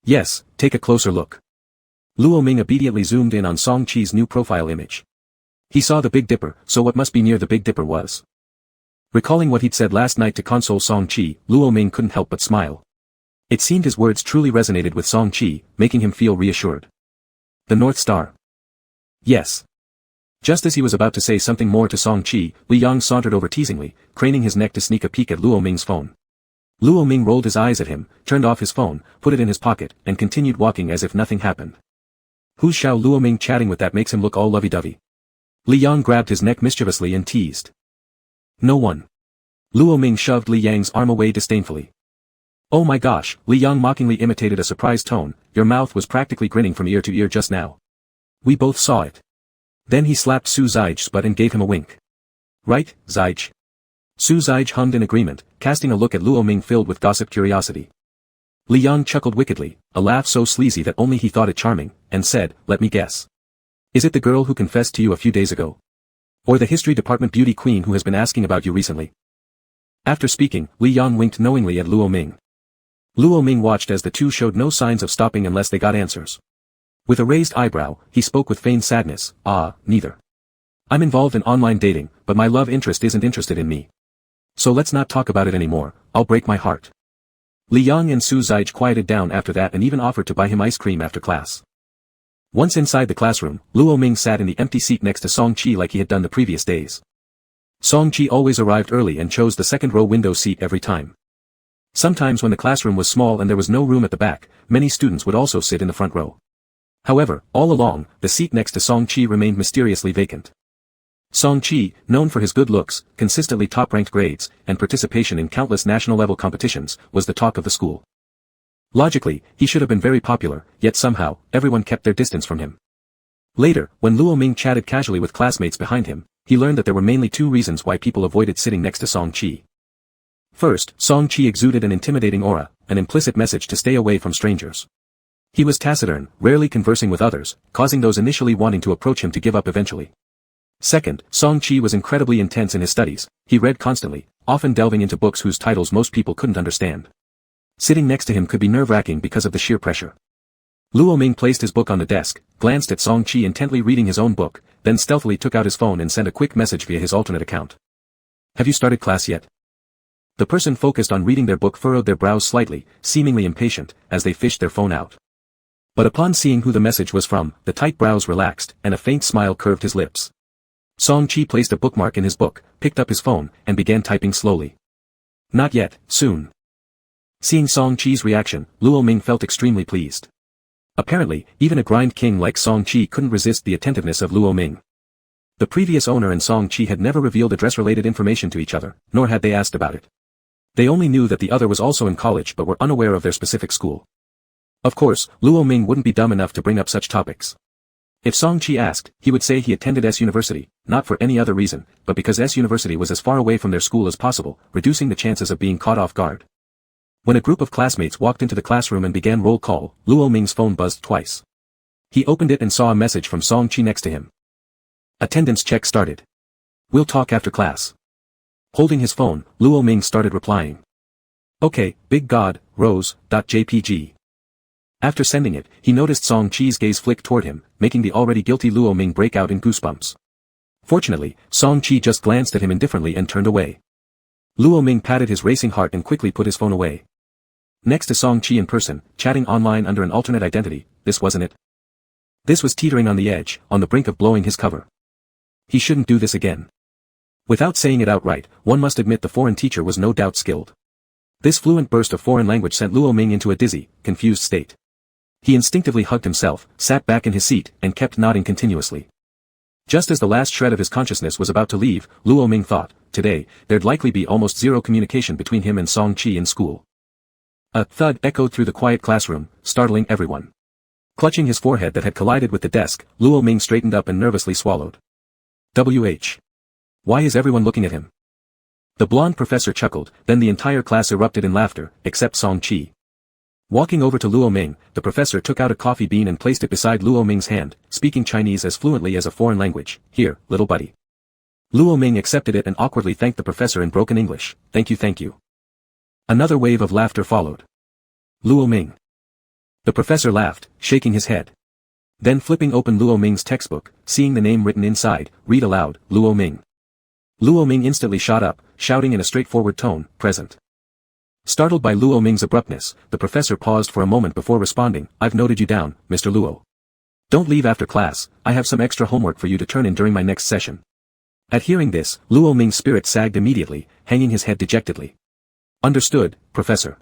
"Yes, take a closer look." Luo Ming immediately zoomed in on Song-chi's new profile image. He saw the Big Dipper, so what must be near the Big Dipper was. Recalling what he'd said last night to console Song-chi, Luo Ming couldn't help but smile. It seemed his words truly resonated with Song-chi, making him feel reassured. The North Star. Yes. Just as he was about to say something more to Song-chi, Li Yang sauntered over teasingly, craning his neck to sneak a peek at Luo Ming's phone. Luo Ming rolled his eyes at him, turned off his phone, put it in his pocket, and continued walking as if nothing happened. Who's Xiao Luo Ming chatting with that makes him look all lovey-dovey? Li Yang grabbed his neck mischievously and teased. No one. Luo Ming shoved Li Yang's arm away disdainfully. Oh my gosh, Li Yang mockingly imitated a surprised tone, your mouth was practically grinning from ear to ear just now. We both saw it. Then he slapped Su Zijie's butt and gave him a wink. Right, Zijie? Su Zijie hummed in agreement, casting a look at Luo Ming filled with gossip curiosity. Li Yang chuckled wickedly, a laugh so sleazy that only he thought it charming, and said, "Let me guess. Is it the girl who confessed to you a few days ago? Or the history department beauty queen who has been asking about you recently?" After speaking, Li Yang winked knowingly at Luo Ming. Luo Ming watched as the two showed no signs of stopping unless they got answers. With a raised eyebrow, he spoke with feigned sadness, neither. I'm involved in online dating, but my love interest isn't interested in me. So let's not talk about it anymore, I'll break my heart. Li Yang and Su Zijie quieted down after that and even offered to buy him ice cream after class. Once inside the classroom, Luo Ming sat in the empty seat next to Song-chi like he had done the previous days. Song-chi always arrived early and chose the second row window seat every time. Sometimes when the classroom was small and there was no room at the back, many students would also sit in the front row. However, all along, the seat next to Song-chi remained mysteriously vacant. Song-chi, known for his good looks, consistently top-ranked grades, and participation in countless national-level competitions, was the talk of the school. Logically, he should have been very popular, yet somehow, everyone kept their distance from him. Later, when Luo Ming chatted casually with classmates behind him, he learned that there were mainly two reasons why people avoided sitting next to Song-chi. First, Song-chi exuded an intimidating aura, an implicit message to stay away from strangers. He was taciturn, rarely conversing with others, causing those initially wanting to approach him to give up eventually. Second, Song-chi was incredibly intense in his studies, he read constantly, often delving into books whose titles most people couldn't understand. Sitting next to him could be nerve-wracking because of the sheer pressure. Luo Ming placed his book on the desk, glanced at Song-chi intently reading his own book, then stealthily took out his phone and sent a quick message via his alternate account. Have you started class yet? The person focused on reading their book furrowed their brows slightly, seemingly impatient, as they fished their phone out. But upon seeing who the message was from, the tight brows relaxed, and a faint smile curved his lips. Song-chi placed a bookmark in his book, picked up his phone, and began typing slowly. Not yet, soon. Seeing Song-chi's reaction, Luo Ming felt extremely pleased. Apparently, even a grind king like Song-chi couldn't resist the attentiveness of Luo Ming. The previous owner and Song Chi had never revealed address-related information to each other, nor had they asked about it. They only knew that the other was also in college but were unaware of their specific school. Of course, Luo Ming wouldn't be dumb enough to bring up such topics. If Song Chi asked, he would say he attended S University, not for any other reason, but because S University was as far away from their school as possible, reducing the chances of being caught off guard. When a group of classmates walked into the classroom and began roll call, Luo Ming's phone buzzed twice. He opened it and saw a message from Song Chi next to him. Attendance check started. We'll talk after class. Holding his phone, Luo Ming started replying. Okay, big god, rose.jpg. After sending it, he noticed Song Chi's gaze flick toward him, making the already guilty Luo Ming break out in goosebumps. Fortunately, Song Chi just glanced at him indifferently and turned away. Luo Ming patted his racing heart and quickly put his phone away. Next to Song Chi in person, chatting online under an alternate identity, this wasn't it. This was teetering on the edge, on the brink of blowing his cover. He shouldn't do this again. Without saying it outright, one must admit the foreign teacher was no doubt skilled. This fluent burst of foreign language sent Luo Ming into a dizzy, confused state. He instinctively hugged himself, sat back in his seat, and kept nodding continuously. Just as the last shred of his consciousness was about to leave, Luo Ming thought, today, there'd likely be almost zero communication between him and Song Chi in school. A thud echoed through the quiet classroom, startling everyone. Clutching his forehead that had collided with the desk, Luo Ming straightened up and nervously swallowed. Why is everyone looking at him? The blonde professor chuckled, then the entire class erupted in laughter, except Song Chi. Walking over to Luo Ming, the professor took out a coffee bean and placed it beside Luo Ming's hand, speaking Chinese as fluently as a foreign language. Here, little buddy. Luo Ming accepted it and awkwardly thanked the professor in broken English. Thank you, thank you. Another wave of laughter followed. Luo Ming. The professor laughed, shaking his head. Then flipping open Luo Ming's textbook, seeing the name written inside, read aloud, Luo Ming. Luo Ming instantly shot up, shouting in a straightforward tone, present. Startled by Luo Ming's abruptness, the professor paused for a moment before responding, I've noted you down, Mr. Luo. Don't leave after class, I have some extra homework for you to turn in during my next session. At hearing this, Luo Ming's spirit sagged immediately, hanging his head dejectedly. Understood, Professor.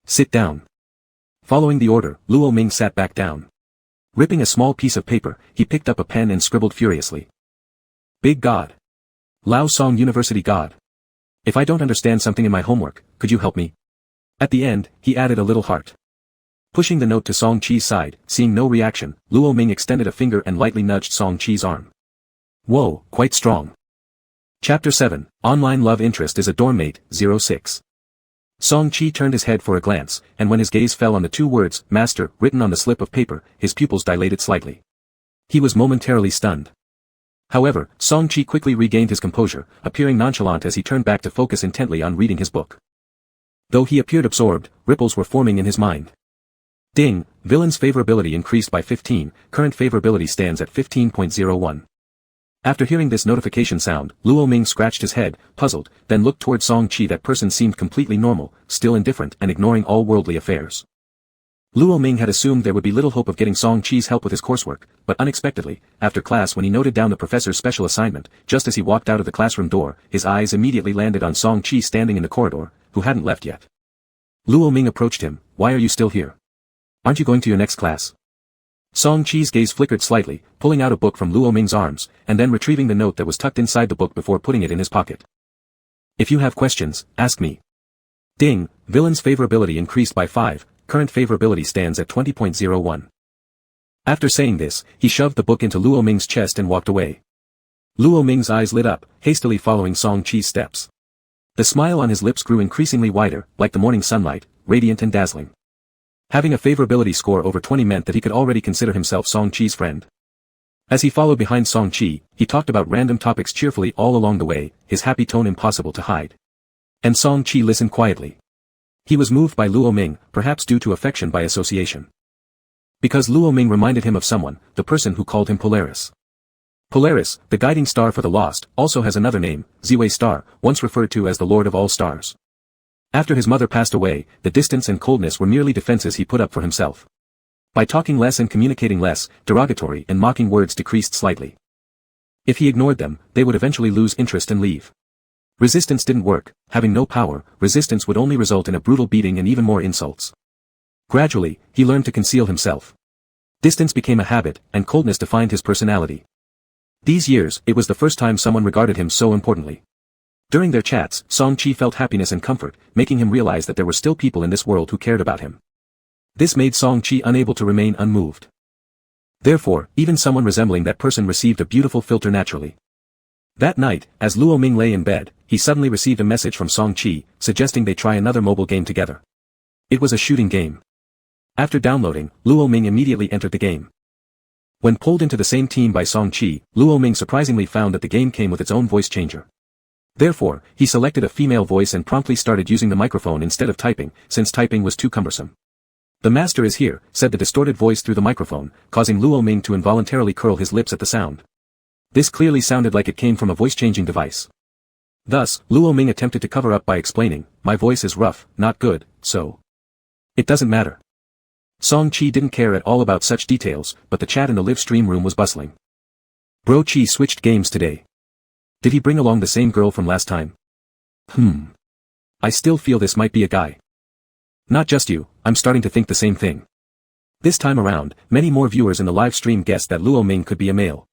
Sit down. Following the order, Luo Ming sat back down. Ripping a small piece of paper, he picked up a pen and scribbled furiously. Big God. Lao Song University God. If I don't understand something in my homework, could you help me? At the end, he added a little heart. Pushing the note to Song Chi's side, seeing no reaction, Luo Ming extended a finger and lightly nudged Song Chi's arm. Whoa, quite strong. Chapter 7, Online Love Interest is a Dormmate, 06. Song Chi turned his head for a glance, and when his gaze fell on the two words, Master, written on the slip of paper, his pupils dilated slightly. He was momentarily stunned. However, Song Chi quickly regained his composure, appearing nonchalant as he turned back to focus intently on reading his book. Though he appeared absorbed, ripples were forming in his mind. Ding, villain's favorability increased by 15, current favorability stands at 15.01. After hearing this notification sound, Luo Ming scratched his head, puzzled, then looked toward Song Chi. That person seemed completely normal, still indifferent and ignoring all worldly affairs. Luo Ming had assumed there would be little hope of getting Song Chi's help with his coursework, but unexpectedly, after class when he noted down the professor's special assignment, just as he walked out of the classroom door, his eyes immediately landed on Song Chi standing in the corridor, who hadn't left yet. Luo Ming approached him. Why are you still here? Aren't you going to your next class? Song Chi's gaze flickered slightly, pulling out a book from Luo Ming's arms, and then retrieving the note that was tucked inside the book before putting it in his pocket. If you have questions, ask me. Ding, villain's favorability increased by 5, current favorability stands at 20.01. After saying this, he shoved the book into Luo Ming's chest and walked away. Luo Ming's eyes lit up, hastily following Song Chi's steps. The smile on his lips grew increasingly wider, like the morning sunlight, radiant and dazzling. Having a favorability score over 20 meant that he could already consider himself Song Chi's friend. As he followed behind Song Chi, he talked about random topics cheerfully all along the way, his happy tone impossible to hide. And Song Chi listened quietly. He was moved by Luo Ming, perhaps due to affection by association. Because Luo Ming reminded him of someone, the person who called him Polaris. Polaris, the guiding star for the lost, also has another name, Ziwei Star, once referred to as the Lord of all Stars. After his mother passed away, the distance and coldness were merely defenses he put up for himself. By talking less and communicating less, derogatory and mocking words decreased slightly. If he ignored them, they would eventually lose interest and leave. Resistance didn't work. Having no power, resistance would only result in a brutal beating and even more insults. Gradually, he learned to conceal himself. Distance became a habit, and coldness defined his personality. These years, it was the first time someone regarded him so importantly. During their chats, Song-chi felt happiness and comfort, making him realize that there were still people in this world who cared about him. This made Song-chi unable to remain unmoved. Therefore, even someone resembling that person received a beautiful filter naturally. That night, as Luo Ming lay in bed, he suddenly received a message from Song-chi, suggesting they try another mobile game together. It was a shooting game. After downloading, Luo Ming immediately entered the game. When pulled into the same team by Song-chi, Luo Ming surprisingly found that the game came with its own voice changer. Therefore, he selected a female voice and promptly started using the microphone instead of typing, since typing was too cumbersome. "The master is here," said the distorted voice through the microphone, causing Luo Ming to involuntarily curl his lips at the sound. This clearly sounded like it came from a voice-changing device. Thus, Luo Ming attempted to cover up by explaining, "My voice is rough, not good, so it doesn't matter." Song-chi didn't care at all about such details, but the chat in the live stream room was bustling. "Bro Chi switched games today. Did he bring along the same girl from last time? I still feel this might be a guy." "Not just you, I'm starting to think the same thing." This time around, many more viewers in the live stream guessed that Luo Ming could be a male.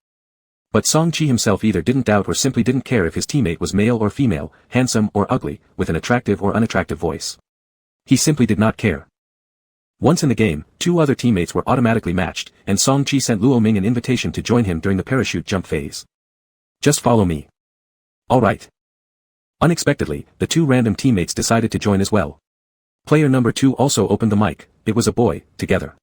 But Song-chi himself either didn't doubt or simply didn't care if his teammate was male or female, handsome or ugly, with an attractive or unattractive voice. He simply did not care. Once in the game, two other teammates were automatically matched, and Song-chi sent Luo Ming an invitation to join him during the parachute jump phase. "Just follow me." "Alright." Unexpectedly, the two random teammates decided to join as well. Player number 2 also opened the mic. It was a boy, together.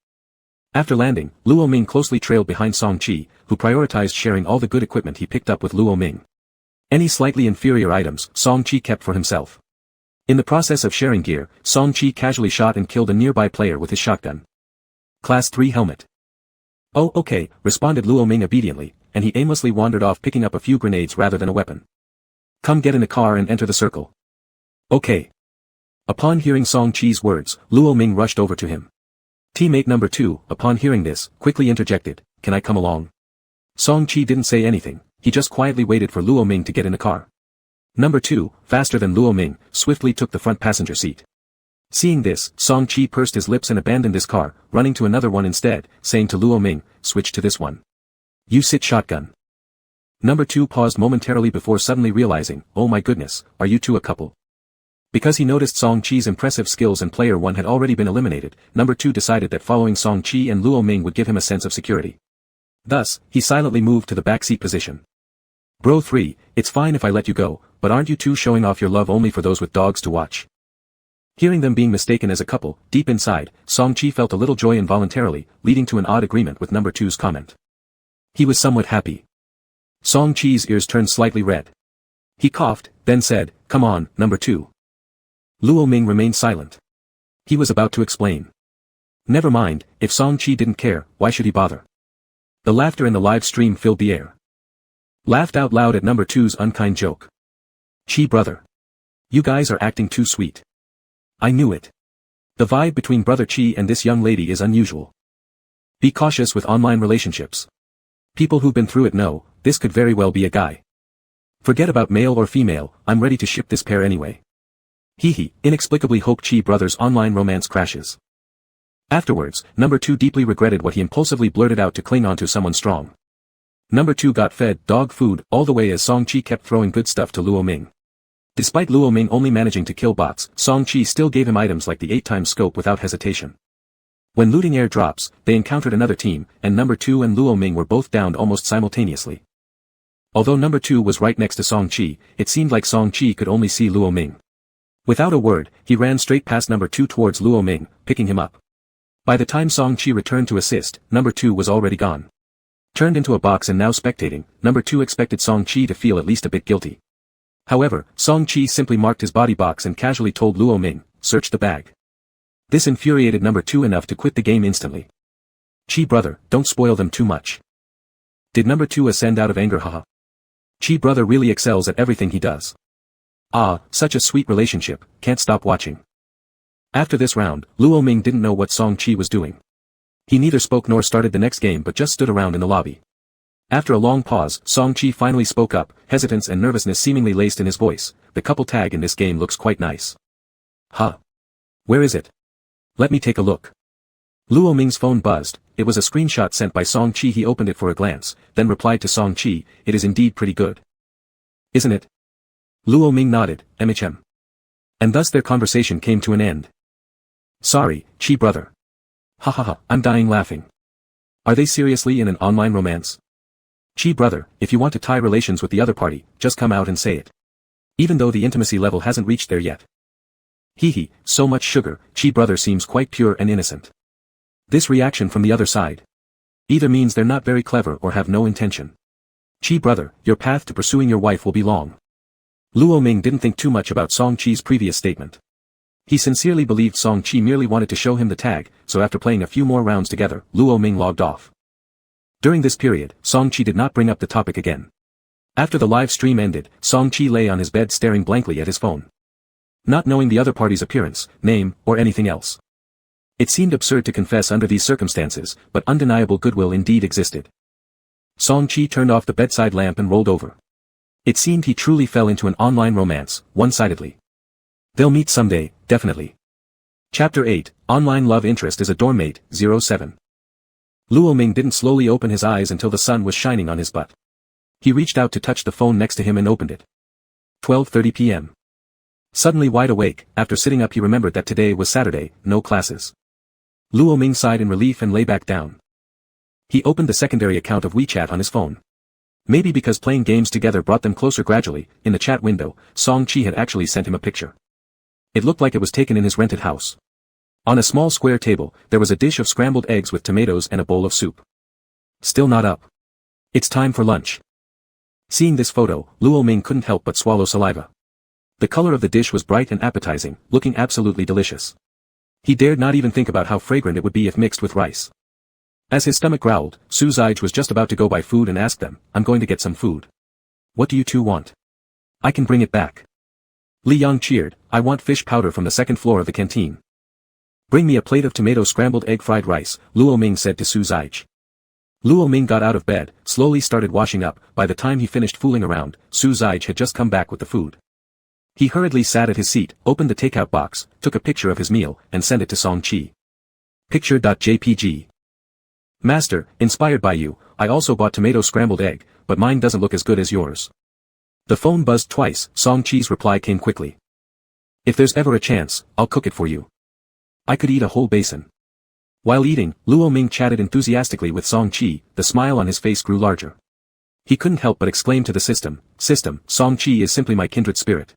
After landing, Luo Ming closely trailed behind Song-chi, who prioritized sharing all the good equipment he picked up with Luo Ming. Any slightly inferior items, Song-chi kept for himself. In the process of sharing gear, Song-chi casually shot and killed a nearby player with his shotgun. Class 3 helmet. "Oh, okay," responded Luo Ming obediently, and he aimlessly wandered off picking up a few grenades rather than a weapon. "Come get in the car and enter the circle." "Okay." Upon hearing Song-chi's words, Luo Ming rushed over to him. Teammate number 2, upon hearing this, quickly interjected, "Can I come along?" Song-chi didn't say anything, he just quietly waited for Luo Ming to get in the car. Number 2, faster than Luo Ming, swiftly took the front passenger seat. Seeing this, Song-chi pursed his lips and abandoned this car, running to another one instead, saying to Luo Ming, "Switch to this one. You sit shotgun." Number 2 paused momentarily before suddenly realizing, "Oh my goodness, are you two a couple?" Because he noticed Song-chi's impressive skills and player 1 had already been eliminated, number 2 decided that following Song-chi and Luo Ming would give him a sense of security. Thus, he silently moved to the backseat position. "Bro 3, it's fine if I let you go, but aren't you two showing off your love only for those with dogs to watch?" Hearing them being mistaken as a couple, deep inside, Song-chi felt a little joy involuntarily, leading to an odd agreement with number 2's comment. He was somewhat happy. Song-chi's ears turned slightly red. He coughed, then said, "Come on, number 2. Luo Ming remained silent. He was about to explain. Never mind, if Song-chi didn't care, why should he bother? The laughter in the live stream filled the air. Laughed out loud at number 2's unkind joke. "Chi brother. You guys are acting too sweet. I knew it. The vibe between brother Chi and this young lady is unusual. Be cautious with online relationships. People who've been through it know, this could very well be a guy. Forget about male or female, I'm ready to ship this pair anyway. Hee inexplicably hope Chi brother's online romance crashes." Afterwards, number 2 deeply regretted what he impulsively blurted out to cling onto someone strong. Number 2 got fed dog food all the way as Song-chi kept throwing good stuff to Luo Ming. Despite Luo Ming only managing to kill bots, Song-chi still gave him items like the 8x scope without hesitation. When looting air drops, they encountered another team, and number 2 and Luo Ming were both downed almost simultaneously. Although number 2 was right next to Song-chi, it seemed like Song-chi could only see Luo Ming. Without a word, he ran straight past number 2 towards Luo Ming, picking him up. By the time Song-chi returned to assist, number 2 was already gone. Turned into a box and now spectating, number 2 expected Song-chi to feel at least a bit guilty. However, Song-chi simply marked his body box and casually told Luo Ming, "Search the bag." This infuriated number 2 enough to quit the game instantly. "Chi brother, don't spoil them too much." Did number 2 ascend out of anger? Haha. Chi brother really excels at everything he does. Ah, such a sweet relationship, can't stop watching. After this round, Luo Ming didn't know what Song-chi was doing. He neither spoke nor started the next game but just stood around in the lobby. After a long pause, Song-chi finally spoke up, hesitance and nervousness seemingly laced in his voice. "The couple tag in this game looks quite nice." "Huh? Where is it? Let me take a look." Luo Ming's phone buzzed, it was a screenshot sent by Song Chi. He opened it for a glance, then replied to Song Chi, "It is indeed pretty good. Isn't it?" Luo Ming nodded, "MHM." And thus their conversation came to an end. "Sorry, Chi brother. Ha ha ha, I'm dying laughing. Are they seriously in an online romance? Chi brother, if you want to tie relations with the other party, just come out and say it. Even though the intimacy level hasn't reached there yet. Hee hee, so much sugar. Chi brother seems quite pure and innocent." This reaction from the other side either means they're not very clever or have no intention. Chi brother, your path to pursuing your wife will be long. Luo Ming didn't think too much about Song Chi's previous statement. He sincerely believed Song Chi merely wanted to show him the tag, so after playing a few more rounds together, Luo Ming logged off. During this period, Song Chi did not bring up the topic again. After the live stream ended, Song Chi lay on his bed staring blankly at his phone. Not knowing the other party's appearance, name, or anything else. It seemed absurd to confess under these circumstances, but undeniable goodwill indeed existed. Song Chi turned off the bedside lamp and rolled over. It seemed he truly fell into an online romance, one-sidedly. They'll meet someday, definitely. Chapter 8, Online Love Interest is a Dormmate, 07. Luo Ming didn't slowly open his eyes until the sun was shining on his butt. He reached out to touch the phone next to him and opened it. 12:30 p.m. Suddenly wide awake, after sitting up he remembered that today was Saturday, no classes. Luo Ming sighed in relief and lay back down. He opened the secondary account of WeChat on his phone. Maybe because playing games together brought them closer gradually, in the chat window, Song Chi had actually sent him a picture. It looked like it was taken in his rented house. On a small square table, there was a dish of scrambled eggs with tomatoes and a bowl of soup. Still not up. It's time for lunch. Seeing this photo, Luo Ming couldn't help but swallow saliva. The color of the dish was bright and appetizing, looking absolutely delicious. He dared not even think about how fragrant it would be if mixed with rice. As his stomach growled, Su Zige was just about to go buy food and asked them, "I'm going to get some food. What do you two want? I can bring it back." Li Yang cheered, "I want fish powder from the second floor of the canteen." "Bring me a plate of tomato scrambled egg fried rice," Luo Ming said to Su Zige. Luo Ming got out of bed, slowly started washing up. By the time he finished fooling around, Su Zige had just come back with the food. He hurriedly sat at his seat, opened the takeout box, took a picture of his meal, and sent it to Song Chi. Picture.jpg. "Master, inspired by you, I also bought tomato scrambled egg, but mine doesn't look as good as yours." The phone buzzed twice. Song Chi's reply came quickly. "If there's ever a chance, I'll cook it for you. I could eat a whole basin." While eating, Luo Ming chatted enthusiastically with Song Chi. The smile on his face grew larger. He couldn't help but exclaim to the system, Song Chi is simply my kindred spirit.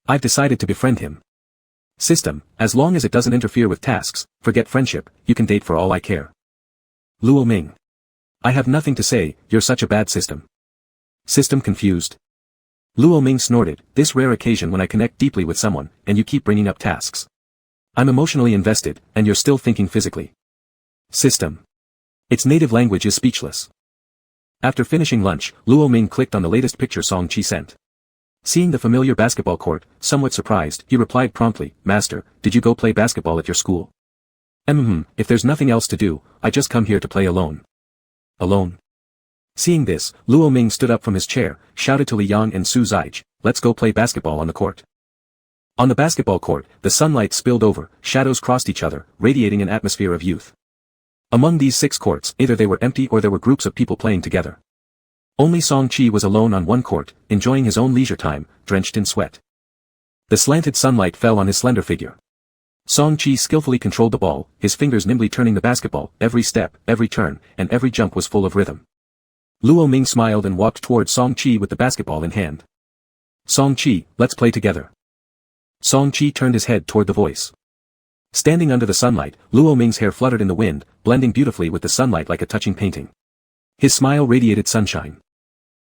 I've decided to befriend him. System, as long as it doesn't interfere with tasks, forget friendship, you can date for all I care. Luo Ming. I have nothing to say, you're such a bad system. System confused. Luo Ming snorted, this rare occasion when I connect deeply with someone, and you keep bringing up tasks. I'm emotionally invested, and you're still thinking physically. System. Its native language is speechless. After finishing lunch, Luo Ming clicked on the latest picture Song Chi sent. Seeing the familiar basketball court, somewhat surprised, he replied promptly, "Master, did you go play basketball at your school?" If there's nothing else to do, I just come here to play alone." Alone? Seeing this, Luo Ming stood up from his chair, shouted to Li Yang and Su Zige, "Let's go play basketball on the court." On the basketball court, the sunlight spilled over, shadows crossed each other, radiating an atmosphere of youth. Among these 6 courts, either they were empty or there were groups of people playing together. Only Song Chi was alone on one court, enjoying his own leisure time, drenched in sweat. The slanted sunlight fell on his slender figure. Song Chi skillfully controlled the ball, his fingers nimbly turning the basketball. Every step, every turn, and every jump was full of rhythm. Luo Ming smiled and walked toward Song Chi with the basketball in hand. "Song Chi, let's play together." Song Chi turned his head toward the voice. Standing under the sunlight, Luo Ming's hair fluttered in the wind, blending beautifully with the sunlight like a touching painting. His smile radiated sunshine.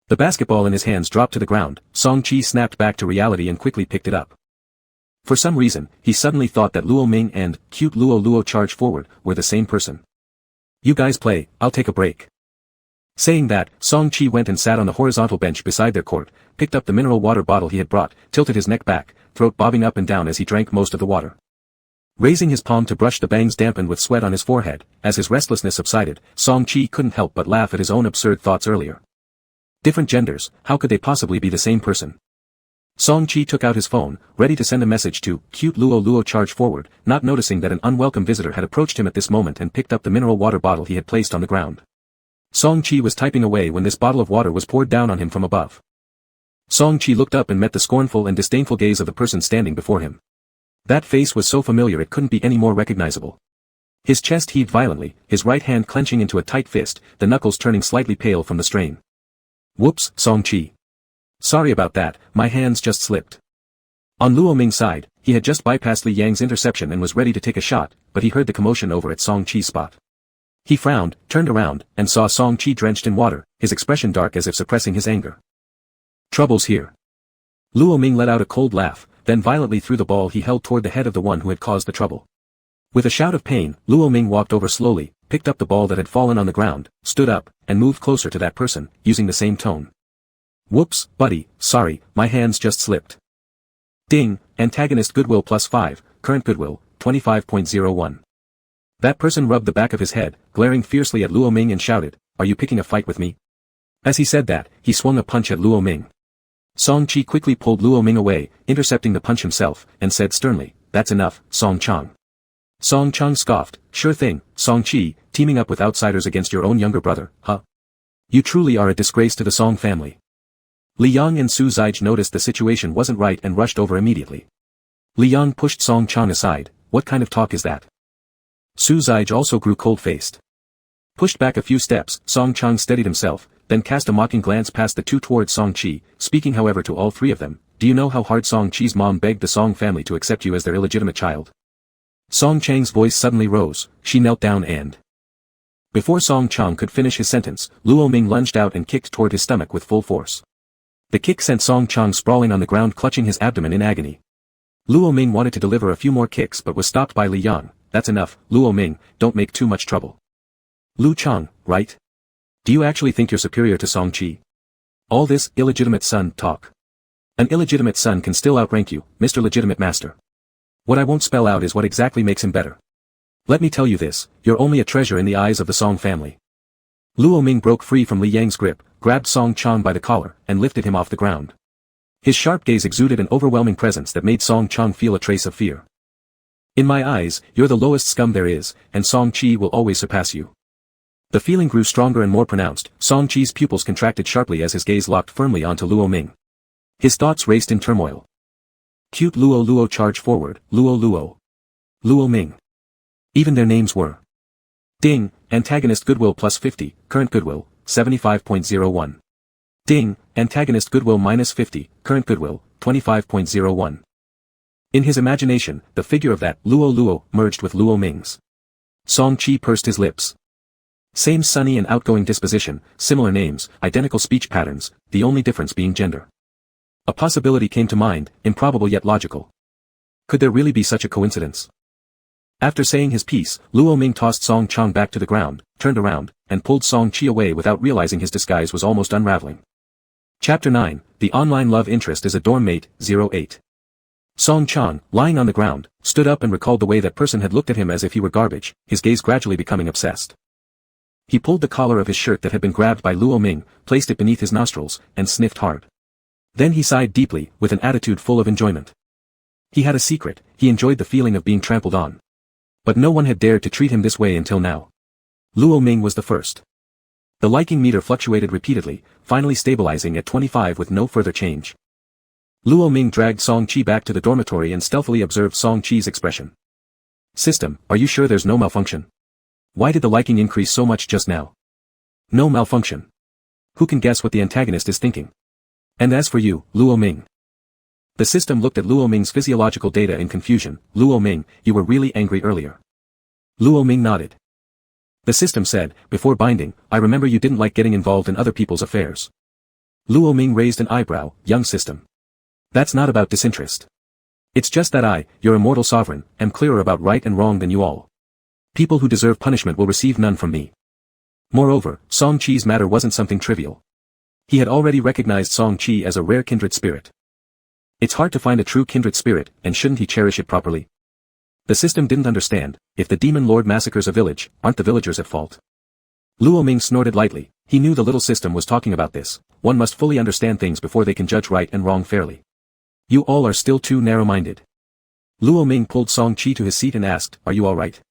The basketball in his hands dropped to the ground. Song Chi snapped back to reality and quickly picked it up. For some reason, he suddenly thought that Luo Ming and cute Luo charge forward were the same person. "You guys play, I'll take a break." Saying that, Song Chi went and sat on the horizontal bench beside their court, picked up the mineral water bottle he had brought, tilted his neck back, throat bobbing up and down as he drank most of the water. Raising his palm to brush the bangs dampened with sweat on his forehead, as his restlessness subsided, Song Chi couldn't help but laugh at his own absurd thoughts earlier. Different genders, how could they possibly be the same person? Song Chi took out his phone, ready to send a message to cute Luo Luo charge forward, not noticing that an unwelcome visitor had approached him at this moment and picked up the mineral water bottle he had placed on the ground. Song Chi was typing away when this bottle of water was poured down on him from above. Song Chi looked up and met the scornful and disdainful gaze of the person standing before him. That face was so familiar it couldn't be any more recognizable. His chest heaved violently, his right hand clenching into a tight fist, the knuckles turning slightly pale from the strain. Whoops, Song Chi. Sorry about that, my hands just slipped. On Luo Ming's side, he had just bypassed Li Yang's interception and was ready to take a shot, but he heard the commotion over at Song Chi's spot. He frowned, turned around, and saw Song Chi drenched in water, his expression dark as if suppressing his anger. Trouble's here. Luo Ming let out a cold laugh, then violently threw the ball he held toward the head of the one who had caused the trouble. With a shout of pain, Luo Ming walked over slowly, picked up the ball that had fallen on the ground, stood up, and moved closer to that person, using the same tone. Whoops, buddy, sorry, my hands just slipped. Ding, antagonist goodwill +5, current goodwill, 25.01. That person rubbed the back of his head, glaring fiercely at Luo Ming and shouted, "Are you picking a fight with me?" As he said that, he swung a punch at Luo Ming. Song Chi quickly pulled Luo Ming away, intercepting the punch himself, and said sternly, "That's enough, Song Chang." Song Chang scoffed, "Sure thing, Song Chi, teaming up with outsiders against your own younger brother, huh? You truly are a disgrace to the Song family." Li Yang and Su Zige noticed the situation wasn't right and rushed over immediately. Li Yang pushed Song Chang aside, "What kind of talk is that?" Su Zige also grew cold-faced. Pushed back a few steps, Song Chang steadied himself, then cast a mocking glance past the two towards Song Chi, speaking however to all three of them, "Do you know how hard Song Chi's mom begged the Song family to accept you as their illegitimate child?" Song Chang's voice suddenly rose, she knelt down and... Before Song Chang could finish his sentence, Luo Ming lunged out and kicked toward his stomach with full force. The kick sent Song Chang sprawling on the ground clutching his abdomen in agony. Luo Ming wanted to deliver a few more kicks but was stopped by Li Yang. "That's enough, Luo Ming, don't make too much trouble." "Lu Chang, right? Do you actually think you're superior to Song Chi? All this illegitimate son talk. An illegitimate son can still outrank you, Mr. Legitimate Master. What I won't spell out is what exactly makes him better. Let me tell you this, you're only a treasure in the eyes of the Song family." Luo Ming broke free from Li Yang's grip, grabbed Song Chang by the collar, and lifted him off the ground. His sharp gaze exuded an overwhelming presence that made Song Chang feel a trace of fear. "In my eyes, you're the lowest scum there is, and Song Chi will always surpass you." The feeling grew stronger and more pronounced, Song Chi's pupils contracted sharply as his gaze locked firmly onto Luo Ming. His thoughts raced in turmoil. Cute Luo Luo charge forward, Luo Luo. Luo Ming. Even their names were. Ding, antagonist goodwill +50, current goodwill, 75.01. Ding, antagonist goodwill -50, current goodwill, 25.01. In his imagination, the figure of that Luo Luo merged with Luo Ming's. Song Chi pursed his lips. Same sunny and outgoing disposition, similar names, identical speech patterns, the only difference being gender. A possibility came to mind, improbable yet logical. Could there really be such a coincidence? After saying his piece, Luo Ming tossed Song Chang back to the ground, turned around, and pulled Song Chi away without realizing his disguise was almost unraveling. Chapter 9, The Online Love Interest is a Dorm Mate, 08. Song Chang, lying on the ground, stood up and recalled the way that person had looked at him as if he were garbage, his gaze gradually becoming obsessed. He pulled the collar of his shirt that had been grabbed by Luo Ming, placed it beneath his nostrils, and sniffed hard. Then he sighed deeply, with an attitude full of enjoyment. He had a secret, he enjoyed the feeling of being trampled on. But no one had dared to treat him this way until now. Luo Ming was the first. The liking meter fluctuated repeatedly, finally stabilizing at 25 with no further change. Luo Ming dragged Song Chi back to the dormitory and stealthily observed Song Chi's expression. "System, are you sure there's no malfunction? Why did the liking increase so much just now?" "No malfunction. Who can guess what the antagonist is thinking? And as for you, Luo Ming." The system looked at Luo Ming's physiological data in confusion. "Luo Ming, you were really angry earlier." Luo Ming nodded. The system said, "Before binding, I remember you didn't like getting involved in other people's affairs." Luo Ming raised an eyebrow. "Young system. That's not about disinterest. It's just that I, your immortal sovereign, am clearer about right and wrong than you all. People who deserve punishment will receive none from me." Moreover, Song Chi's matter wasn't something trivial. He had already recognized Song Chi as a rare kindred spirit. It's hard to find a true kindred spirit, and shouldn't he cherish it properly? The system didn't understand, if the demon lord massacres a village, aren't the villagers at fault? Luo Ming snorted lightly, he knew the little system was talking about this, one must fully understand things before they can judge right and wrong fairly. You all are still too narrow-minded. Luo Ming pulled Song Chi to his seat and asked, are you alright?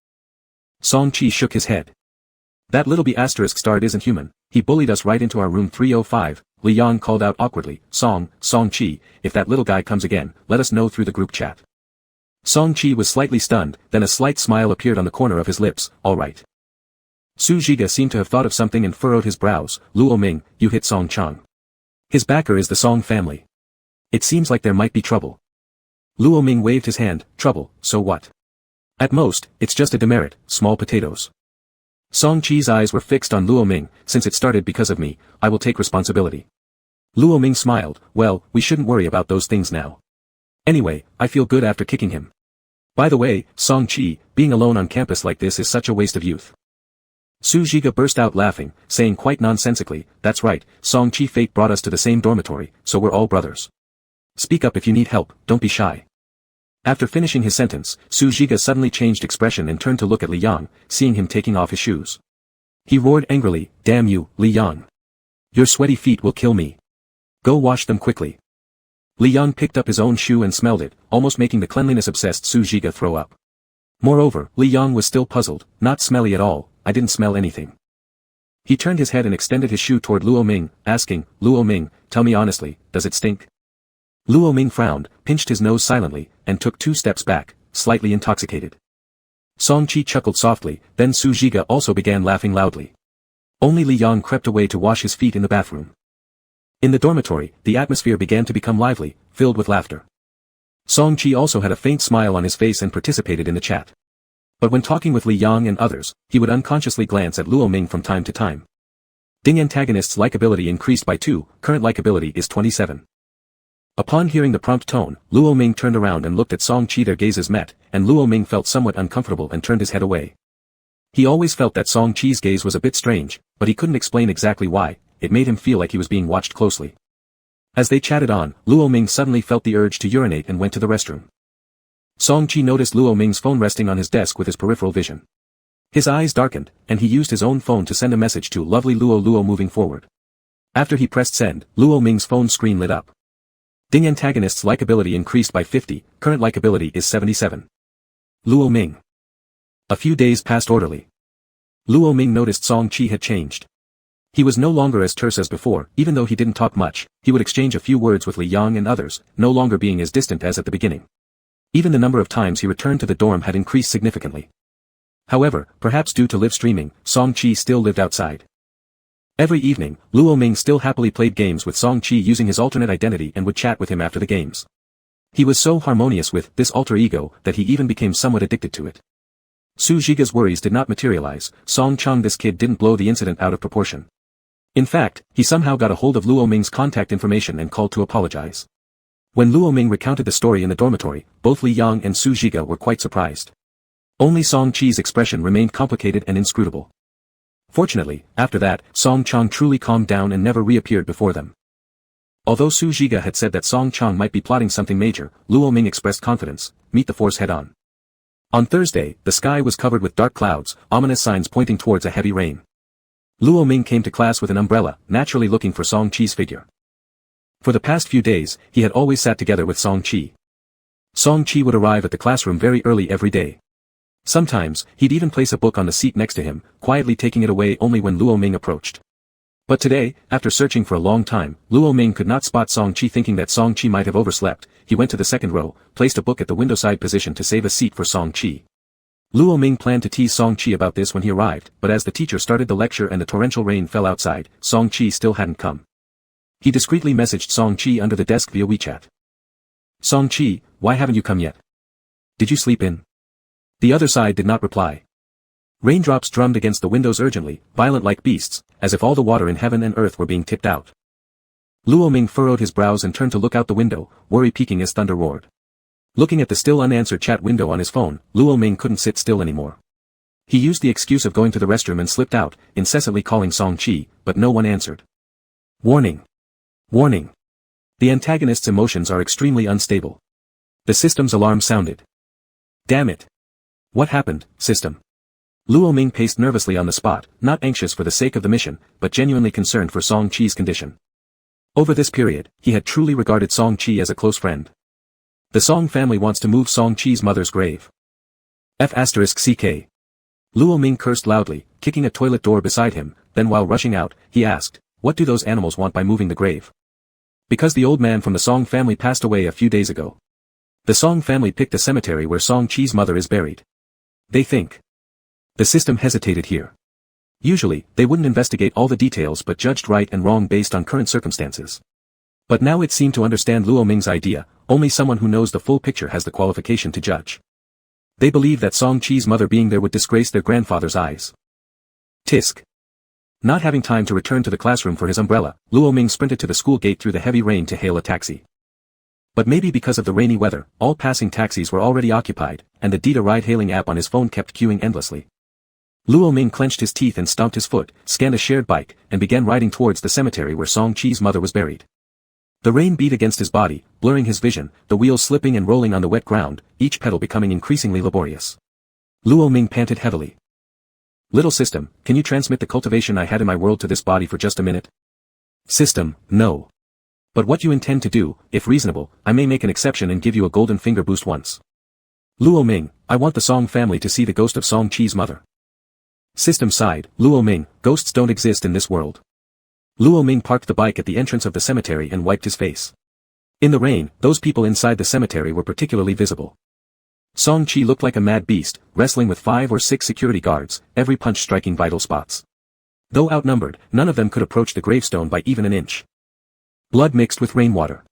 Song Chi shook his head. That little B***** isn't human, he bullied us right into our room 305, Li Yang called out awkwardly, Song Chi, if that little guy comes again, let us know through the group chat. Song Chi was slightly stunned, then a slight smile appeared on the corner of his lips, alright. Su Zhiga seemed to have thought of something and furrowed his brows, Luo Ming, you hit Song Chang. His backer is the Song family. It seems like there might be trouble. Luo Ming waved his hand, trouble, so what? At most, it's just a demerit, small potatoes. Song Chi's eyes were fixed on Luo Ming, since it started because of me, I will take responsibility. Luo Ming smiled, well, we shouldn't worry about those things now. Anyway, I feel good after kicking him. By the way, Song Chi, being alone on campus like this is such a waste of youth. Su Zhiga burst out laughing, saying quite nonsensically, that's right, Song Chi fate brought us to the same dormitory, so we're all brothers. Speak up if you need help, don't be shy. After finishing his sentence, Su Zhiga suddenly changed expression and turned to look at Li Yang, seeing him taking off his shoes. He roared angrily, damn you, Li Yang. Your sweaty feet will kill me. Go wash them quickly. Li Yang picked up his own shoe and smelled it, almost making the cleanliness-obsessed Su Zhiga throw up. Moreover, Li Yang was still puzzled, not smelly at all, I didn't smell anything. He turned his head and extended his shoe toward Luo Ming, asking, Luo Ming, tell me honestly, does it stink? Luo Ming frowned, pinched his nose silently, and took 2 steps back, slightly intoxicated. Song Chi chuckled softly, then Su Zhiga also began laughing loudly. Only Li Yang crept away to wash his feet in the bathroom. In the dormitory, the atmosphere began to become lively, filled with laughter. Song Chi also had a faint smile on his face and participated in the chat. But when talking with Li Yang and others, he would unconsciously glance at Luo Ming from time to time. Ding antagonist's likability increased by 2, current likability is 27. Upon hearing the prompt tone, Luo Ming turned around and looked at Song Chi. Their gazes met, and Luo Ming felt somewhat uncomfortable and turned his head away. He always felt that Song Chi's gaze was a bit strange, but he couldn't explain exactly why, it made him feel like he was being watched closely. As they chatted on, Luo Ming suddenly felt the urge to urinate and went to the restroom. Song Chi noticed Luo Ming's phone resting on his desk with his peripheral vision. His eyes darkened, and he used his own phone to send a message to lovely Luo moving forward. After he pressed send, Luo Ming's phone screen lit up. Ding antagonist's likability increased by 50, current likability is 77. Luo Ming. A few days passed orderly. Luo Ming noticed Song Chi had changed. He was no longer as terse as before, even though he didn't talk much, he would exchange a few words with Li Yang and others, no longer being as distant as at the beginning. Even the number of times he returned to the dorm had increased significantly. However, perhaps due to live streaming, Song Chi still lived outside. Every evening, Luo Ming still happily played games with Song Chi using his alternate identity and would chat with him after the games. He was so harmonious with this alter ego that he even became somewhat addicted to it. Su Zhiga's worries did not materialize, Song Chang this kid didn't blow the incident out of proportion. In fact, he somehow got a hold of Luo Ming's contact information and called to apologize. When Luo Ming recounted the story in the dormitory, both Li Yang and Su Zhiga were quite surprised. Only Song Chi's expression remained complicated and inscrutable. Fortunately, after that, Song Chang truly calmed down and never reappeared before them. Although Su Zhiga had said that Song Chang might be plotting something major, Luo Ming expressed confidence, meet the force head-on. On Thursday, the sky was covered with dark clouds, ominous signs pointing towards a heavy rain. Luo Ming came to class with an umbrella, naturally looking for Song Chi's figure. For the past few days, he had always sat together with Song Chi. Song Chi would arrive at the classroom very early every day. Sometimes, he'd even place a book on the seat next to him, quietly taking it away only when Luo Ming approached. But today, after searching for a long time, Luo Ming could not spot Song Chi. Thinking that Song Chi might have overslept, he went to the second row, placed a book at the window side position to save a seat for Song Chi. Luo Ming planned to tease Song Chi about this when he arrived, but as the teacher started the lecture and the torrential rain fell outside, Song Chi still hadn't come. He discreetly messaged Song Chi under the desk via WeChat. Song Chi, why haven't you come yet? Did you sleep in? The other side did not reply. Raindrops drummed against the windows urgently, violent like beasts, as if all the water in heaven and earth were being tipped out. Luo Ming furrowed his brows and turned to look out the window, worry peaking as thunder roared. Looking at the still unanswered chat window on his phone, Luo Ming couldn't sit still anymore. He used the excuse of going to the restroom and slipped out, incessantly calling Song Chi, but no one answered. Warning! Warning! The antagonist's emotions are extremely unstable. The system's alarm sounded. Damn it! What happened, system? Luo Ming paced nervously on the spot, not anxious for the sake of the mission, but genuinely concerned for Song Chi's condition. Over this period, he had truly regarded Song Chi as a close friend. The Song family wants to move Song Chi's mother's grave. F***ck. Luo Ming cursed loudly, kicking a toilet door beside him, then while rushing out, he asked, "What do those animals want by moving the grave?" "Because the old man from the Song family passed away a few days ago. The Song family picked the cemetery where Song Chi's mother is buried. They think." The system hesitated here. Usually, they wouldn't investigate all the details but judged right and wrong based on current circumstances. But now it seemed to understand Luo Ming's idea, only someone who knows the full picture has the qualification to judge. They believed that Song Chi's mother being there would disgrace their grandfather's eyes. Tisk. Not having time to return to the classroom for his umbrella, Luo Ming sprinted to the school gate through the heavy rain to hail a taxi. But maybe because of the rainy weather, all passing taxis were already occupied, and the Dita ride-hailing app on his phone kept queuing endlessly. Luo Ming clenched his teeth and stomped his foot, scanned a shared bike, and began riding towards the cemetery where Song Chi's mother was buried. The rain beat against his body, blurring his vision, the wheels slipping and rolling on the wet ground, each pedal becoming increasingly laborious. Luo Ming panted heavily. "Little system, can you transmit the cultivation I had in my world to this body for just a minute?" "System, no. But what you intend to do, if reasonable, I may make an exception and give you a golden finger boost once." "Luo Ming, I want the Song family to see the ghost of Song Chi's mother." System sighed, "Luo Ming, ghosts don't exist in this world." Luo Ming parked the bike at the entrance of the cemetery and wiped his face. In the rain, those people inside the cemetery were particularly visible. Song Chi looked like a mad beast, wrestling with 5 or 6 security guards, every punch striking vital spots. Though outnumbered, none of them could approach the gravestone by even an inch. Blood mixed with rainwater.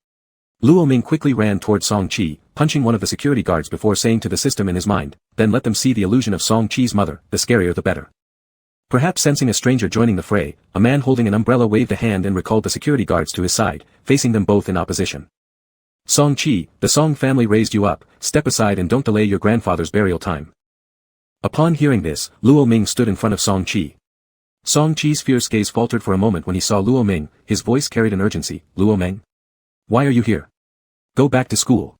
Luo Ming quickly ran toward Song Chi, punching one of the security guards before saying to the system in his mind, "Then let them see the illusion of Song Chi's mother, the scarier the better." Perhaps sensing a stranger joining the fray, a man holding an umbrella waved a hand and recalled the security guards to his side, facing them both in opposition. "Song Chi, the Song family raised you up, step aside and don't delay your grandfather's burial time." Upon hearing this, Luo Ming stood in front of Song Chi. Song Chi's fierce gaze faltered for a moment when he saw Luo Ming, his voice carried an urgency, "Luo Ming? Why are you here? Go back to school."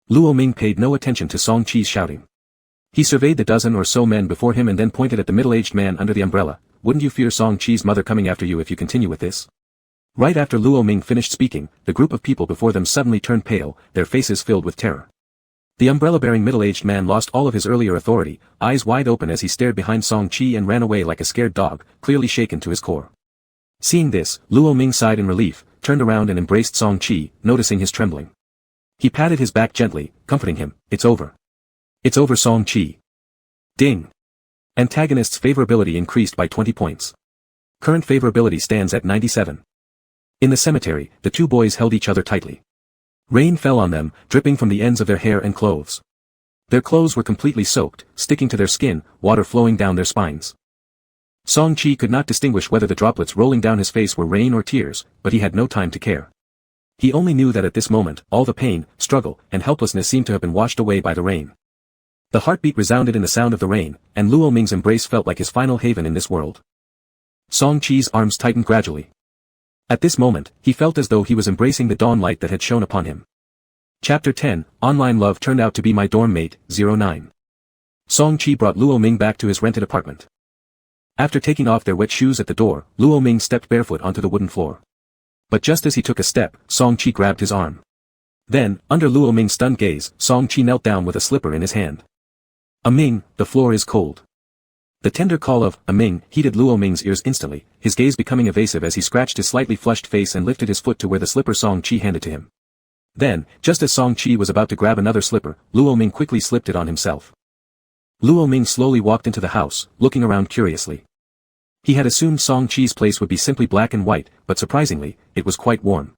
Luo Ming paid no attention to Song Chi's shouting. He surveyed the dozen or so men before him and then pointed at the middle-aged man under the umbrella. "Wouldn't you fear Song Chi's mother coming after you if you continue with this?" Right after Luo Ming finished speaking, the group of people before them suddenly turned pale, their faces filled with terror. The umbrella-bearing middle-aged man lost all of his earlier authority, eyes wide open as he stared behind Song Chi and ran away like a scared dog, clearly shaken to his core. Seeing this, Luo Ming sighed in relief, turned around and embraced Song Chi, noticing his trembling. He patted his back gently, comforting him, "It's over. It's over, Song Chi." Ding. Antagonist's favorability increased by 20 points. Current favorability stands at 97. In the cemetery, the two boys held each other tightly. Rain fell on them, dripping from the ends of their hair and clothes. Their clothes were completely soaked, sticking to their skin, water flowing down their spines. Song Chi could not distinguish whether the droplets rolling down his face were rain or tears, but he had no time to care. He only knew that at this moment, all the pain, struggle, and helplessness seemed to have been washed away by the rain. The heartbeat resounded in the sound of the rain, and Luo Ming's embrace felt like his final haven in this world. Song Chi's arms tightened gradually. At this moment, he felt as though he was embracing the dawn light that had shone upon him. Chapter 10, Online Love Turned Out to Be My Dorm Mate, 09. Song Chi brought Luo Ming back to his rented apartment. After taking off their wet shoes at the door, Luo Ming stepped barefoot onto the wooden floor. But just as he took a step, Song Chi grabbed his arm. Then, under Luo Ming's stunned gaze, Song Chi knelt down with a slipper in his hand. "Ming, the floor is cold." The tender call of Ming heated Luo Ming's ears instantly, his gaze becoming evasive as he scratched his slightly flushed face and lifted his foot to where the slipper Song Chi handed to him. Then, just as Song Chi was about to grab another slipper, Luo Ming quickly slipped it on himself. Luo Ming slowly walked into the house, looking around curiously. He had assumed Song Chi's place would be simply black and white, but surprisingly, it was quite warm.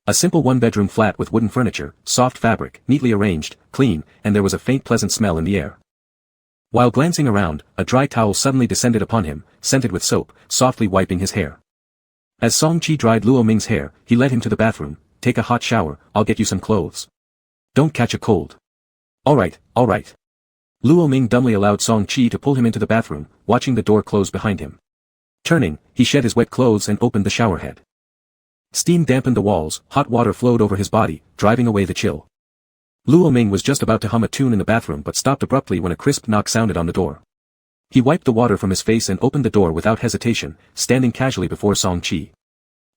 A simple one-bedroom flat with wooden furniture, soft fabric, neatly arranged, clean, and there was a faint pleasant smell in the air. While glancing around, a dry towel suddenly descended upon him, scented with soap, softly wiping his hair. As Song Chi dried Luo Ming's hair, he led him to the bathroom. "Take a hot shower, I'll get you some clothes. Don't catch a cold." All right. Luo Ming dumbly allowed Song Chi to pull him into the bathroom, watching the door close behind him. Turning, he shed his wet clothes and opened the shower head. Steam dampened the walls, hot water flowed over his body, driving away the chill. Luo Ming was just about to hum a tune in the bathroom but stopped abruptly when a crisp knock sounded on the door. He wiped the water from his face and opened the door without hesitation, standing casually before Song Chi.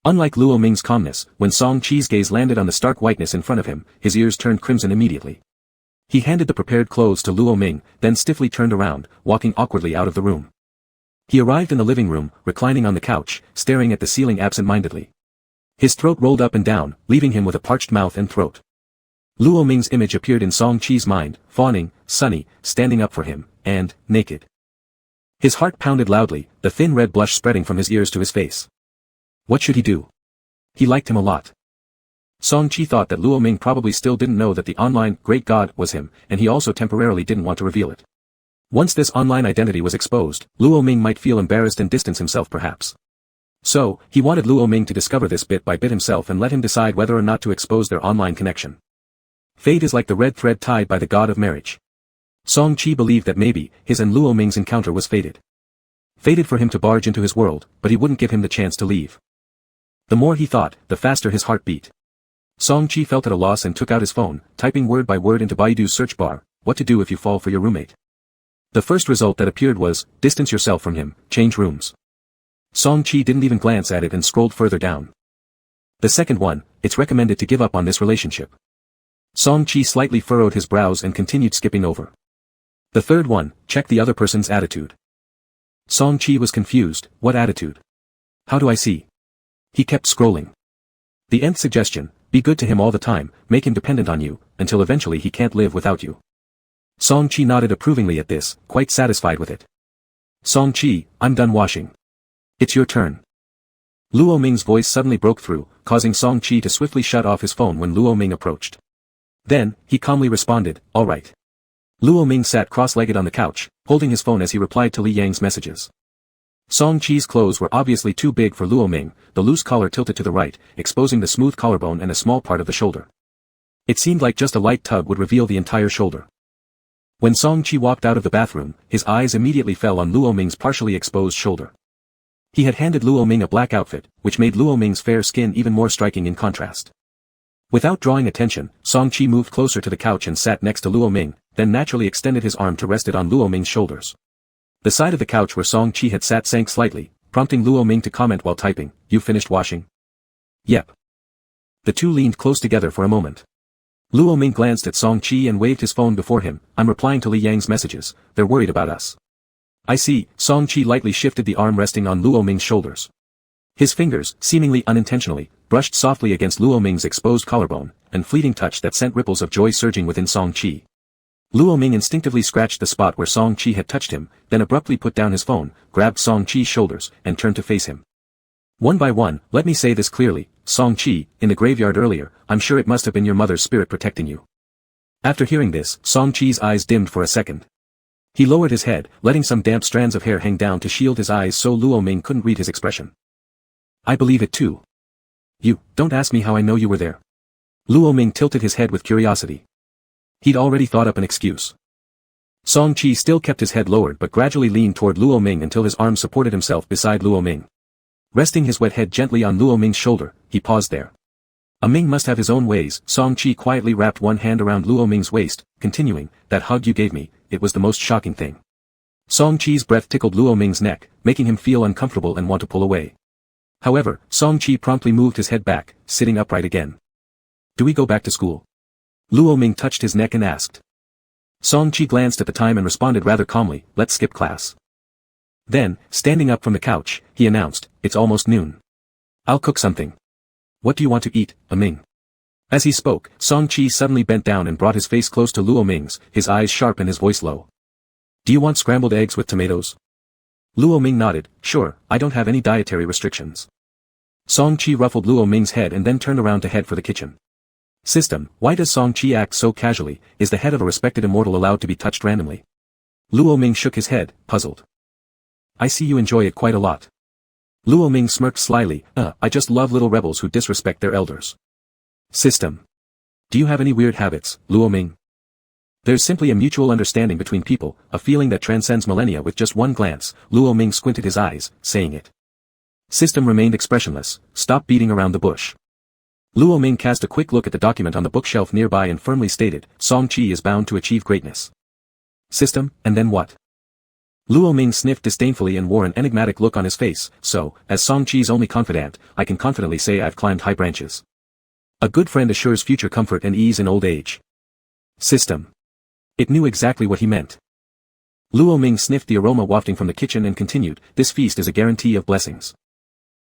Unlike Luo Ming's calmness, when Song Chi's gaze landed on the stark whiteness in front of him, his ears turned crimson immediately. He handed the prepared clothes to Luo Ming, then stiffly turned around, walking awkwardly out of the room. He arrived in the living room, reclining on the couch, staring at the ceiling absent-mindedly. His throat rolled up and down, leaving him with a parched mouth and throat. Luo Ming's image appeared in Song Chi's mind, fawning, sunny, standing up for him, and naked. His heart pounded loudly, the thin red blush spreading from his ears to his face. What should he do? He liked him a lot. Song Chi thought that Luo Ming probably still didn't know that the online great god was him, and he also temporarily didn't want to reveal it. Once this online identity was exposed, Luo Ming might feel embarrassed and distance himself perhaps. So, he wanted Luo Ming to discover this bit by bit himself and let him decide whether or not to expose their online connection. Fate is like the red thread tied by the god of marriage. Song Chi believed that maybe, his and Luo Ming's encounter was fated. Fated for him to barge into his world, but he wouldn't give him the chance to leave. The more he thought, the faster his heart beat. Song Chi felt at a loss and took out his phone, typing word by word into Baidu's search bar, what to do if you fall for your roommate. The first result that appeared was, distance yourself from him, change rooms. Song Chi didn't even glance at it and scrolled further down. The second one, it's recommended to give up on this relationship. Song Chi slightly furrowed his brows and continued skipping over. The third one, check the other person's attitude. Song Chi was confused, what attitude? How do I see? He kept scrolling. The nth suggestion, be good to him all the time, make him dependent on you, until eventually he can't live without you. Song Chi nodded approvingly at this, quite satisfied with it. Song Chi, I'm done washing. It's your turn. Luo Ming's voice suddenly broke through, causing Song Chi to swiftly shut off his phone when Luo Ming approached. Then, he calmly responded, all right. Luo Ming sat cross-legged on the couch, holding his phone as he replied to Li Yang's messages. Song Chi's clothes were obviously too big for Luo Ming, the loose collar tilted to the right, exposing the smooth collarbone and a small part of the shoulder. It seemed like just a light tug would reveal the entire shoulder. When Song Chi walked out of the bathroom, his eyes immediately fell on Luo Ming's partially exposed shoulder. He had handed Luo Ming a black outfit, which made Luo Ming's fair skin even more striking in contrast. Without drawing attention, Song Chi moved closer to the couch and sat next to Luo Ming, then naturally extended his arm to rest it on Luo Ming's shoulders. The side of the couch where Song Chi had sat sank slightly, prompting Luo Ming to comment while typing, you finished washing? Yep. The two leaned close together for a moment. Luo Ming glanced at Song Chi and waved his phone before him, I'm replying to Li Yang's messages, they're worried about us. I see, Song Chi lightly shifted the arm resting on Luo Ming's shoulders. His fingers, seemingly unintentionally, brushed softly against Luo Ming's exposed collarbone, an fleeting touch that sent ripples of joy surging within Song Chi. Luo Ming instinctively scratched the spot where Song Chi had touched him, then abruptly put down his phone, grabbed Song Chi's shoulders, and turned to face him. One by one, let me say this clearly, Song Chi, in the graveyard earlier, I'm sure it must have been your mother's spirit protecting you. After hearing this, Song Chi's eyes dimmed for a second. He lowered his head, letting some damp strands of hair hang down to shield his eyes so Luo Ming couldn't read his expression. I believe it too. You, don't ask me how I know you were there. Luo Ming tilted his head with curiosity. He'd already thought up an excuse. Song Chi still kept his head lowered but gradually leaned toward Luo Ming until his arm supported himself beside Luo Ming. Resting his wet head gently on Luo Ming's shoulder, he paused there. A Ming must have his own ways, Song Chi quietly wrapped one hand around Luo Ming's waist, continuing, that hug you gave me, it was the most shocking thing. Song Chi's breath tickled Luo Ming's neck, making him feel uncomfortable and want to pull away. However, Song Chi promptly moved his head back, sitting upright again. Do we go back to school? Luo Ming touched his neck and asked. Song Chi glanced at the time and responded rather calmly, let's skip class. Then, standing up from the couch, he announced, it's almost noon. I'll cook something. What do you want to eat, Ming? As he spoke, Song Chi suddenly bent down and brought his face close to Luo Ming's, his eyes sharp and his voice low. Do you want scrambled eggs with tomatoes? Luo Ming nodded, sure, I don't have any dietary restrictions. Song Chi ruffled Luo Ming's head and then turned around to head for the kitchen. System, why does Song Chi act so casually, is the head of a respected immortal allowed to be touched randomly? Luo Ming shook his head, puzzled. I see you enjoy it quite a lot. Luo Ming smirked slyly, I just love little rebels who disrespect their elders. System. Do you have any weird habits, Luo Ming? There's simply a mutual understanding between people, a feeling that transcends millennia with just one glance, Luo Ming squinted his eyes, saying it. System remained expressionless, stop beating around the bush. Luo Ming cast a quick look at the document on the bookshelf nearby and firmly stated, Song Chi is bound to achieve greatness. System, and then what? Luo Ming sniffed disdainfully and wore an enigmatic look on his face, so, as Song Chi's only confidant, I can confidently say I've climbed high branches. A good friend assures future comfort and ease in old age. System. It knew exactly what he meant. Luo Ming sniffed the aroma wafting from the kitchen and continued, this feast is a guarantee of blessings.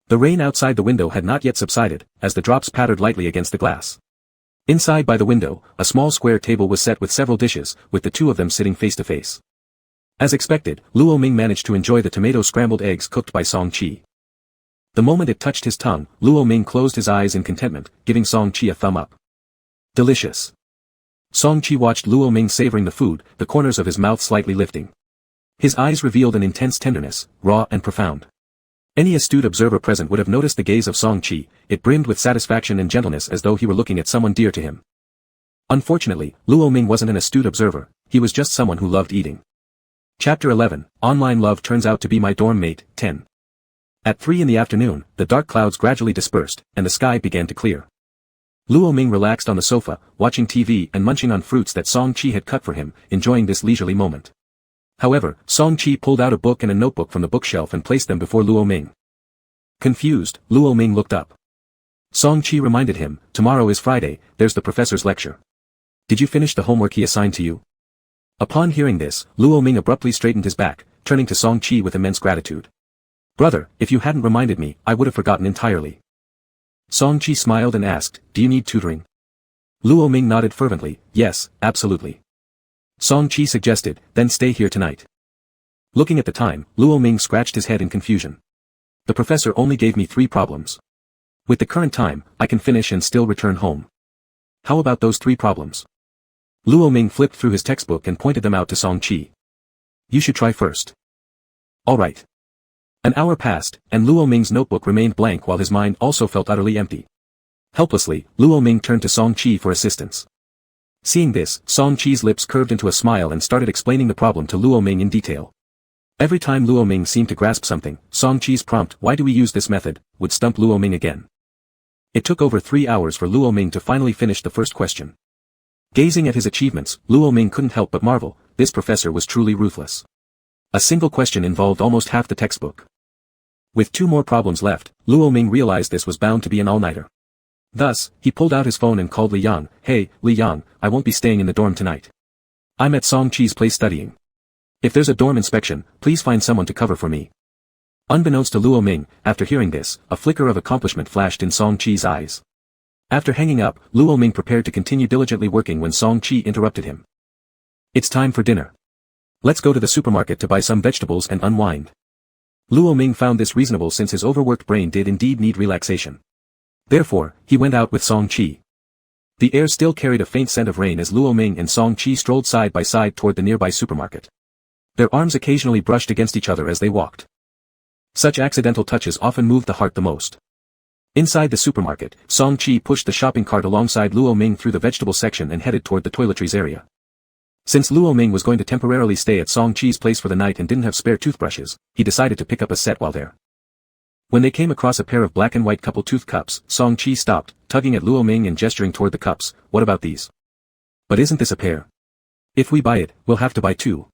The rain outside the window had not yet subsided, as the drops pattered lightly against the glass. Inside by the window, a small square table was set with several dishes, with the two of them sitting face to face. As expected, Luo Ming managed to enjoy the tomato scrambled eggs cooked by Song Chi. The moment it touched his tongue, Luo Ming closed his eyes in contentment, giving Song Chi a thumb up. Delicious. Song Chi watched Luo Ming savoring the food, the corners of his mouth slightly lifting. His eyes revealed an intense tenderness, raw and profound. Any astute observer present would have noticed the gaze of Song Chi, it brimmed with satisfaction and gentleness as though he were looking at someone dear to him. Unfortunately, Luo Ming wasn't an astute observer, he was just someone who loved eating. Chapter 11, Online Love Turns Out to Be My Dorm Mate, 10. At 3 in the afternoon, the dark clouds gradually dispersed, and the sky began to clear. Luo Ming relaxed on the sofa, watching TV and munching on fruits that Song Chi had cut for him, enjoying this leisurely moment. However, Song Chi pulled out a book and a notebook from the bookshelf and placed them before Luo Ming. Confused, Luo Ming looked up. Song Chi reminded him, tomorrow is Friday, there's the professor's lecture. Did you finish the homework he assigned to you? Upon hearing this, Luo Ming abruptly straightened his back, turning to Song Chi with immense gratitude. Brother, if you hadn't reminded me, I would have forgotten entirely. Song Chi smiled and asked, do you need tutoring? Luo Ming nodded fervently, yes, absolutely. Song Chi suggested, then stay here tonight. Looking at the time, Luo Ming scratched his head in confusion. The professor only gave me 3 problems. With the current time, I can finish and still return home. How about those 3 problems? Luo Ming flipped through his textbook and pointed them out to Song Chi. You should try first. All right. An hour passed, and Luo Ming's notebook remained blank while his mind also felt utterly empty. Helplessly, Luo Ming turned to Song Chi for assistance. Seeing this, Song Chi's lips curved into a smile and started explaining the problem to Luo Ming in detail. Every time Luo Ming seemed to grasp something, Song Chi's prompt, why do we use this method, would stump Luo Ming again. It took over 3 hours for Luo Ming to finally finish the first question. Gazing at his achievements, Luo Ming couldn't help but marvel, this professor was truly ruthless. A single question involved almost half the textbook. With 2 more problems left, Luo Ming realized this was bound to be an all-nighter. Thus, he pulled out his phone and called Li Yang, hey, Li Yang, I won't be staying in the dorm tonight. I'm at Song Chi's place studying. If there's a dorm inspection, please find someone to cover for me. Unbeknownst to Luo Ming, after hearing this, a flicker of accomplishment flashed in Song Chi's eyes. After hanging up, Luo Ming prepared to continue diligently working when Song Chi interrupted him. It's time for dinner. Let's go to the supermarket to buy some vegetables and unwind. Luo Ming found this reasonable since his overworked brain did indeed need relaxation. Therefore, he went out with Song Chi. The air still carried a faint scent of rain as Luo Ming and Song Chi strolled side by side toward the nearby supermarket. Their arms occasionally brushed against each other as they walked. Such accidental touches often moved the heart the most. Inside the supermarket, Song Chi pushed the shopping cart alongside Luo Ming through the vegetable section and headed toward the toiletries area. Since Luo Ming was going to temporarily stay at Song Chi's place for the night and didn't have spare toothbrushes, he decided to pick up a set while there. When they came across a pair of black and white couple tooth cups, Song Chi stopped, tugging at Luo Ming and gesturing toward the cups, what about these? But isn't this a pair? If we buy it, we'll have to buy 2.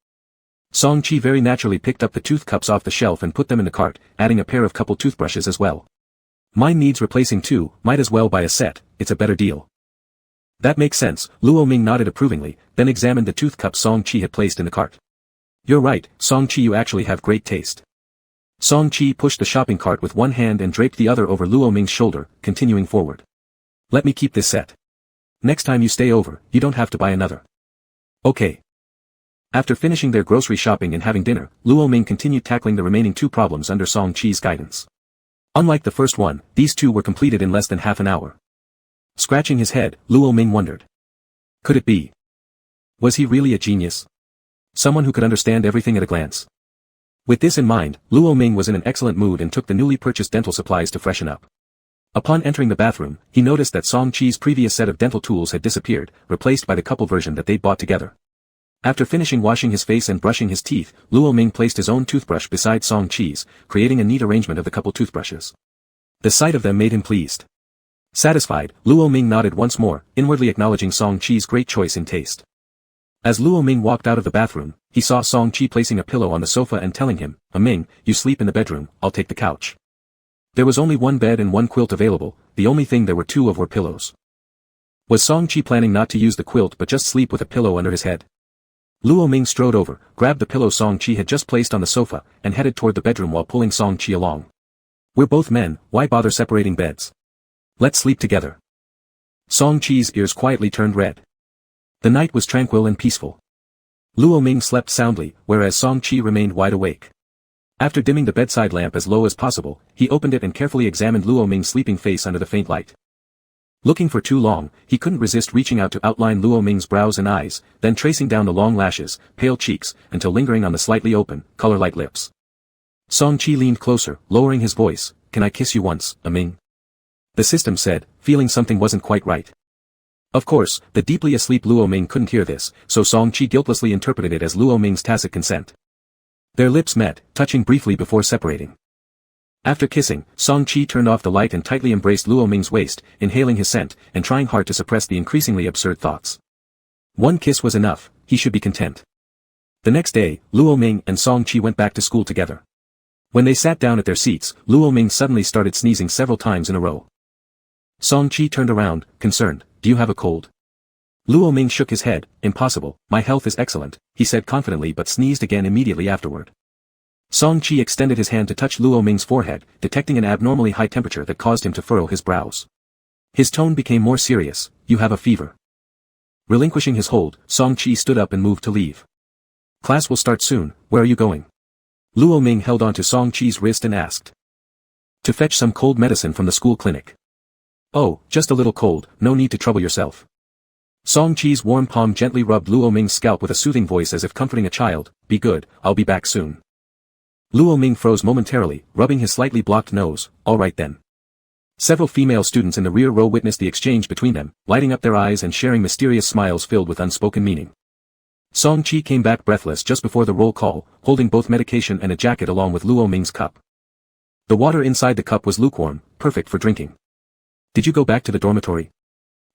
Song Chi very naturally picked up the tooth cups off the shelf and put them in the cart, adding a pair of couple toothbrushes as well. Mine needs replacing too, might as well buy a set, it's a better deal. That makes sense, Luo Ming nodded approvingly, then examined the tooth cups Song Chi had placed in the cart. You're right, Song Chi, you actually have great taste. Song Chi pushed the shopping cart with one hand and draped the other over Luo Ming's shoulder, continuing forward. Let me keep this set. Next time you stay over, you don't have to buy another. Okay. After finishing their grocery shopping and having dinner, Luo Ming continued tackling the remaining 2 problems under Song Chi's guidance. Unlike the first one, these 2 were completed in less than half an hour. Scratching his head, Luo Ming wondered. Could it be? Was he really a genius? Someone who could understand everything at a glance. With this in mind, Luo Ming was in an excellent mood and took the newly purchased dental supplies to freshen up. Upon entering the bathroom, he noticed that Song Chi's previous set of dental tools had disappeared, replaced by the couple version that they'd bought together. After finishing washing his face and brushing his teeth, Luo Ming placed his own toothbrush beside Song Chi's, creating a neat arrangement of the couple toothbrushes. The sight of them made him pleased. Satisfied, Luo Ming nodded once more, inwardly acknowledging Song Chi's great choice in taste. As Luo Ming walked out of the bathroom, he saw Song Chi placing a pillow on the sofa and telling him, "Ming, you sleep in the bedroom, I'll take the couch." There was only one bed and one quilt available, the only thing there were two of were pillows. Was Song Chi planning not to use the quilt but just sleep with a pillow under his head? Luo Ming strode over, grabbed the pillow Song Chi had just placed on the sofa, and headed toward the bedroom while pulling Song Chi along. "We're both men, why bother separating beds? Let's sleep together." Song Chi's ears quietly turned red. The night was tranquil and peaceful. Luo Ming slept soundly, whereas Song Chi remained wide awake. After dimming the bedside lamp as low as possible, he opened it and carefully examined Luo Ming's sleeping face under the faint light. Looking for too long, he couldn't resist reaching out to outline Luo Ming's brows and eyes, then tracing down the long lashes, pale cheeks, until lingering on the slightly open, color-light lips. Song Chi leaned closer, lowering his voice, "Can I kiss you once, Ming?" The system said, feeling something wasn't quite right. Of course, the deeply asleep Luo Ming couldn't hear this, so Song Chi guiltlessly interpreted it as Luo Ming's tacit consent. Their lips met, touching briefly before separating. After kissing, Song Chi turned off the light and tightly embraced Luo Ming's waist, inhaling his scent, and trying hard to suppress the increasingly absurd thoughts. One kiss was enough, he should be content. The next day, Luo Ming and Song Chi went back to school together. When they sat down at their seats, Luo Ming suddenly started sneezing several times in a row. Song Chi turned around, concerned, "Do you have a cold?" Luo Ming shook his head, "Impossible, my health is excellent," he said confidently but sneezed again immediately afterward. Song Chi extended his hand to touch Luo Ming's forehead, detecting an abnormally high temperature that caused him to furrow his brows. His tone became more serious, "You have a fever." Relinquishing his hold, Song Chi stood up and moved to leave. "Class will start soon, where are you going?" Luo Ming held onto Song Chi's wrist and asked. "To fetch some cold medicine from the school clinic." "Oh, just a little cold, no need to trouble yourself." Song Chi's warm palm gently rubbed Luo Ming's scalp with a soothing voice as if comforting a child, "Be good, I'll be back soon." Luo Ming froze momentarily, rubbing his slightly blocked nose, "All right then." Several female students in the rear row witnessed the exchange between them, lighting up their eyes and sharing mysterious smiles filled with unspoken meaning. Song Chi came back breathless just before the roll call, holding both medication and a jacket along with Luo Ming's cup. The water inside the cup was lukewarm, perfect for drinking. "Did you go back to the dormitory?"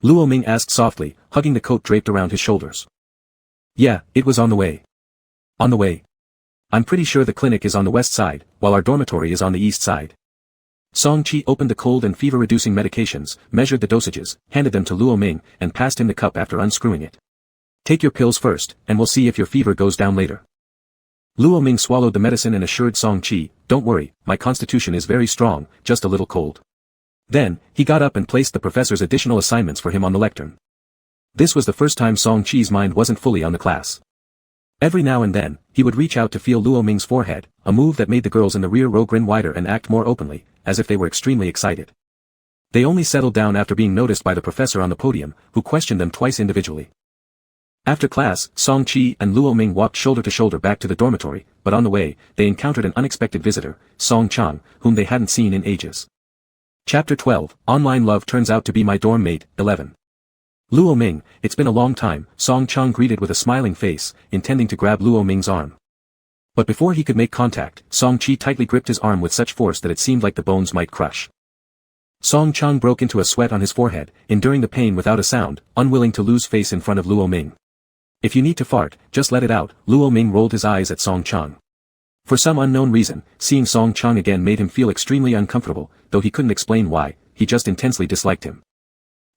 Luo Ming asked softly, hugging the coat draped around his shoulders. "Yeah, it was on the way." "On the way? I'm pretty sure the clinic is on the west side, while our dormitory is on the east side." Song Chi opened the cold and fever-reducing medications, measured the dosages, handed them to Luo Ming, and passed him the cup after unscrewing it. "Take your pills first, and we'll see if your fever goes down later." Luo Ming swallowed the medicine and assured Song Chi, "Don't worry, my constitution is very strong, just a little cold." Then, he got up and placed the professor's additional assignments for him on the lectern. This was the first time Song Chi's mind wasn't fully on the class. Every now and then, he would reach out to feel Luo Ming's forehead, a move that made the girls in the rear row grin wider and act more openly, as if they were extremely excited. They only settled down after being noticed by the professor on the podium, who questioned them twice individually. After class, Song Chi and Luo Ming walked shoulder to shoulder back to the dormitory, but on the way, they encountered an unexpected visitor, Song Chang, whom they hadn't seen in ages. Chapter 12, Online Love Turns Out to Be My Dorm Mate, 11. "Luo Ming, it's been a long time," Song Chang greeted with a smiling face, intending to grab Luo Ming's arm. But before he could make contact, Song Chi tightly gripped his arm with such force that it seemed like the bones might crush. Song Chang broke into a sweat on his forehead, enduring the pain without a sound, unwilling to lose face in front of Luo Ming. "If you need to fart, just let it out," Luo Ming rolled his eyes at Song Chang. For some unknown reason, seeing Song Chang again made him feel extremely uncomfortable, though he couldn't explain why, he just intensely disliked him.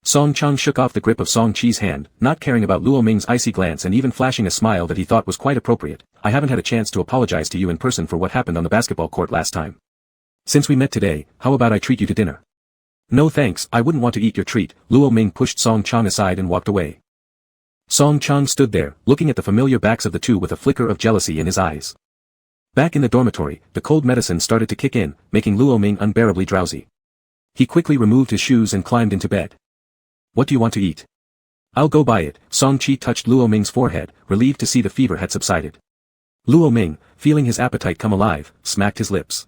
Song Chang shook off the grip of Song Chi's hand, not caring about Luo Ming's icy glance and even flashing a smile that he thought was quite appropriate. "I haven't had a chance to apologize to you in person for what happened on the basketball court last time. Since we met today, how about I treat you to dinner?" "No thanks, I wouldn't want to eat your treat." Luo Ming pushed Song Chang aside and walked away. Song Chang stood there, looking at the familiar backs of the two with a flicker of jealousy in his eyes. Back in the dormitory, the cold medicine started to kick in, making Luo Ming unbearably drowsy. He quickly removed his shoes and climbed into bed. "What do you want to eat?" "I'll go buy it." Song Chi touched Luo Ming's forehead, relieved to see the fever had subsided. Luo Ming, feeling his appetite come alive, smacked his lips.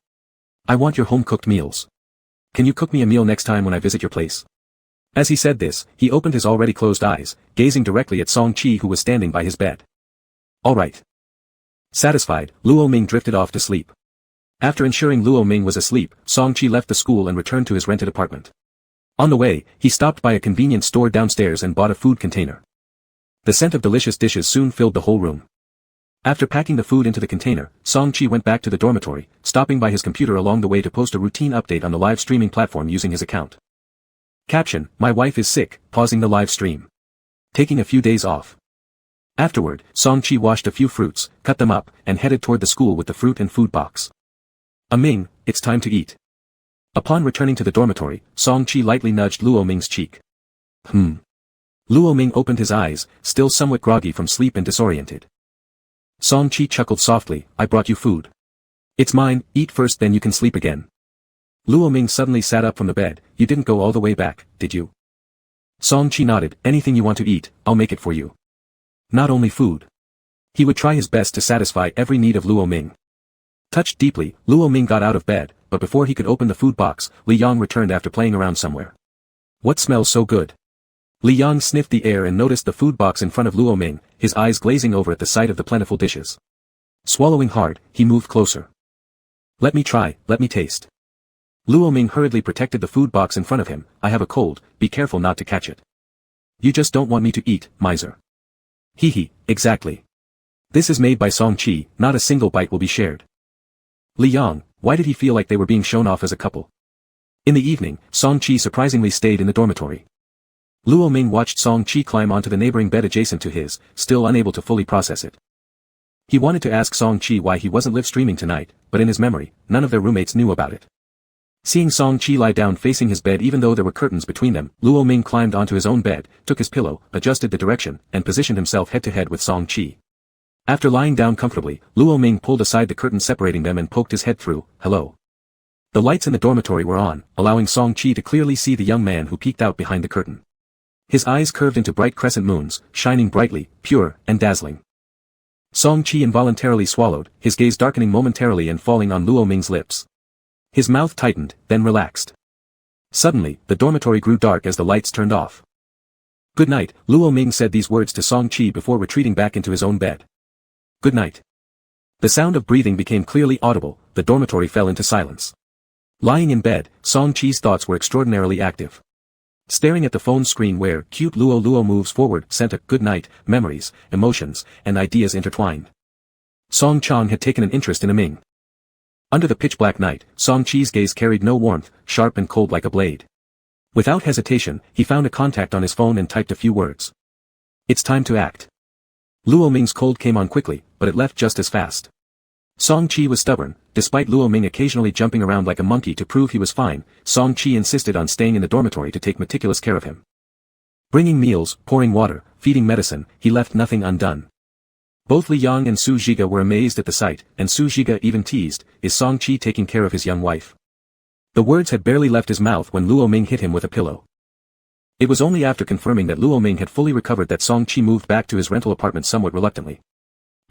"I want your home-cooked meals. Can you cook me a meal next time when I visit your place?" As he said this, he opened his already closed eyes, gazing directly at Song Chi who was standing by his bed. "All right." Satisfied, Luo Ming drifted off to sleep. After ensuring Luo Ming was asleep, Song Chi left the school and returned to his rented apartment. On the way, he stopped by a convenience store downstairs and bought a food container. The scent of delicious dishes soon filled the whole room. After packing the food into the container, Song-chi went back to the dormitory, stopping by his computer along the way to post a routine update on the live streaming platform using his account. Caption: My wife is sick, pausing the live stream. Taking a few days off. Afterward, Song-chi washed a few fruits, cut them up, and headed toward the school with the fruit and food box. Ming, it's time to eat. Upon returning to the dormitory, Song-chi lightly nudged Luo Ming's cheek. Luo Ming opened his eyes, still somewhat groggy from sleep and disoriented. Song-chi chuckled softly, I brought you food. It's mine, eat first then you can sleep again. Luo Ming suddenly sat up from the bed, you didn't go all the way back, did you? Song-chi nodded, anything you want to eat, I'll make it for you. Not only food. He would try his best to satisfy every need of Luo Ming. Touched deeply, Luo Ming got out of bed, but before he could open the food box, Li Yang returned after playing around somewhere. What smells so good? Li Yang sniffed the air and noticed the food box in front of Luo Ming, his eyes glazing over at the sight of the plentiful dishes. Swallowing hard, he moved closer. Let me try, let me taste. Luo Ming hurriedly protected the food box in front of him, I have a cold, be careful not to catch it. You just don't want me to eat, miser. Hee, exactly. This is made by Song-chi, not a single bite will be shared. Li Yang, why did he feel like they were being shown off as a couple? In the evening, Song-chi surprisingly stayed in the dormitory. Luo Ming watched Song-chi climb onto the neighboring bed adjacent to his, still unable to fully process it. He wanted to ask Song-chi why he wasn't live streaming tonight, but in his memory, none of their roommates knew about it. Seeing Song-chi lie down facing his bed even though there were curtains between them, Luo Ming climbed onto his own bed, took his pillow, adjusted the direction, and positioned himself head-to-head with Song-chi. After lying down comfortably, Luo Ming pulled aside the curtain separating them and poked his head through, hello. The lights in the dormitory were on, allowing Song-chi to clearly see the young man who peeked out behind the curtain. His eyes curved into bright crescent moons, shining brightly, pure, and dazzling. Song-chi involuntarily swallowed, his gaze darkening momentarily and falling on Luo Ming's lips. His mouth tightened, then relaxed. Suddenly, the dormitory grew dark as the lights turned off. Good night, Luo Ming said these words to Song-chi before retreating back into his own bed. Good night. The sound of breathing became clearly audible, the dormitory fell into silence. Lying in bed, Song-chi's thoughts were extraordinarily active. Staring at the phone screen where cute Luo moves forward sent a good night, memories, emotions, and ideas intertwined. Song-chang had taken an interest in Ming. Under the pitch-black night, Song-chi's gaze carried no warmth, sharp and cold like a blade. Without hesitation, he found a contact on his phone and typed a few words. It's time to act. Luo Ming's cold came on quickly, but it left just as fast. Song-chi was stubborn, despite Luo Ming occasionally jumping around like a monkey to prove he was fine, Song-chi insisted on staying in the dormitory to take meticulous care of him. Bringing meals, pouring water, feeding medicine, he left nothing undone. Both Li Yang and Su Zhiga were amazed at the sight, and Su Zhiga even teased, is Song-chi taking care of his young wife? The words had barely left his mouth when Luo Ming hit him with a pillow. It was only after confirming that Luo Ming had fully recovered that Song-chi moved back to his rental apartment somewhat reluctantly.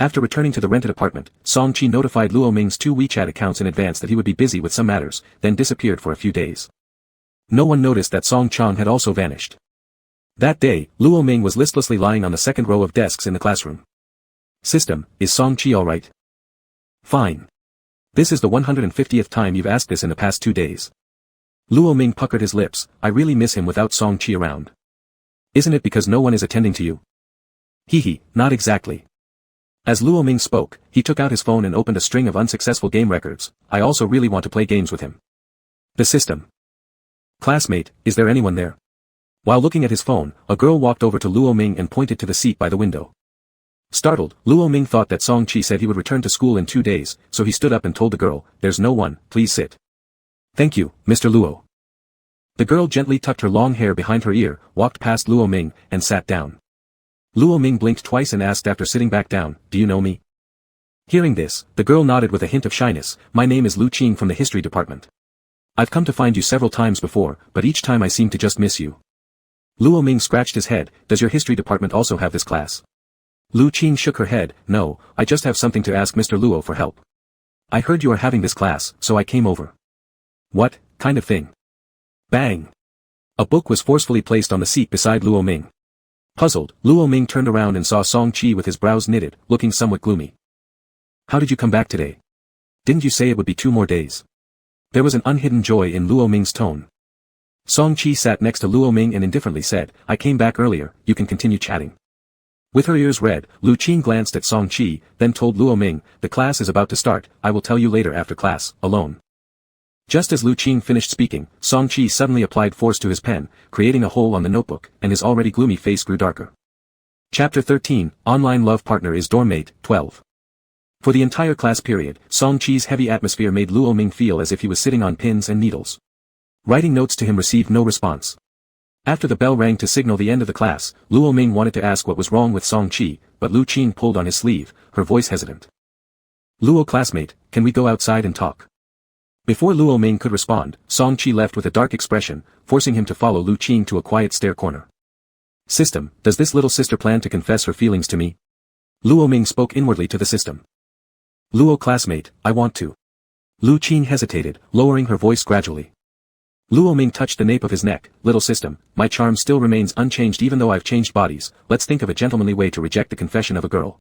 After returning to the rented apartment, Song-chi notified Luo Ming's 2 WeChat accounts in advance that he would be busy with some matters, then disappeared for a few days. No one noticed that Song-chang had also vanished. That day, Luo Ming was listlessly lying on the second row of desks in the classroom. System, is Song-chi alright? Fine. This is the 150th time you've asked this in the past 2 days. Luo Ming puckered his lips, I really miss him without Song-chi around. Isn't it because no one is attending to you? Not exactly. As Luo Ming spoke, he took out his phone and opened a string of unsuccessful game records. I also really want to play games with him. The system. Classmate, is there anyone there? While looking at his phone, a girl walked over to Luo Ming and pointed to the seat by the window. Startled, Luo Ming thought that Song-chi said he would return to school in 2 days, so he stood up and told the girl, there's no one, please sit. Thank you, Mr. Luo. The girl gently tucked her long hair behind her ear, walked past Luo Ming, and sat down. Luo Ming blinked twice and asked after sitting back down, do you know me? Hearing this, the girl nodded with a hint of shyness, my name is Lu Qing from the history department. I've come to find you several times before, but each time I seem to just miss you. Luo Ming scratched his head, does your history department also have this class? Lu Qing shook her head, no, I just have something to ask Mr. Luo for help. I heard you are having this class, so I came over. What, kind of thing? Bang! A book was forcefully placed on the seat beside Luo Ming. Puzzled, Luo Ming turned around and saw Song-chi with his brows knitted, looking somewhat gloomy. How did you come back today? Didn't you say it would be 2 more days? There was an unhidden joy in Luo Ming's tone. Song-chi sat next to Luo Ming and indifferently said, I came back earlier, you can continue chatting. With her ears red, Lu Qing glanced at Song Qi, then told Luo Ming, the class is about to start, I will tell you later after class, alone. Just as Lu Qing finished speaking, Song Qi suddenly applied force to his pen, creating a hole on the notebook, and his already gloomy face grew darker. Chapter 13, Online Love Partner is Dormmate, 12. For the entire class period, Song Qi's heavy atmosphere made Luo Ming feel as if he was sitting on pins and needles. Writing notes to him received no response. After the bell rang to signal the end of the class, Luo Ming wanted to ask what was wrong with Song Qi, but Lu Qing pulled on his sleeve, her voice hesitant. Luo classmate, can we go outside and talk? Before Luo Ming could respond, Song Qi left with a dark expression, forcing him to follow Lu Qing to a quiet stair corner. System, does this little sister plan to confess her feelings to me? Luo Ming spoke inwardly to the system. Luo classmate, I want to. Lu Qing hesitated, lowering her voice gradually. Luo Ming touched the nape of his neck, little system, my charm still remains unchanged even though I've changed bodies, let's think of a gentlemanly way to reject the confession of a girl.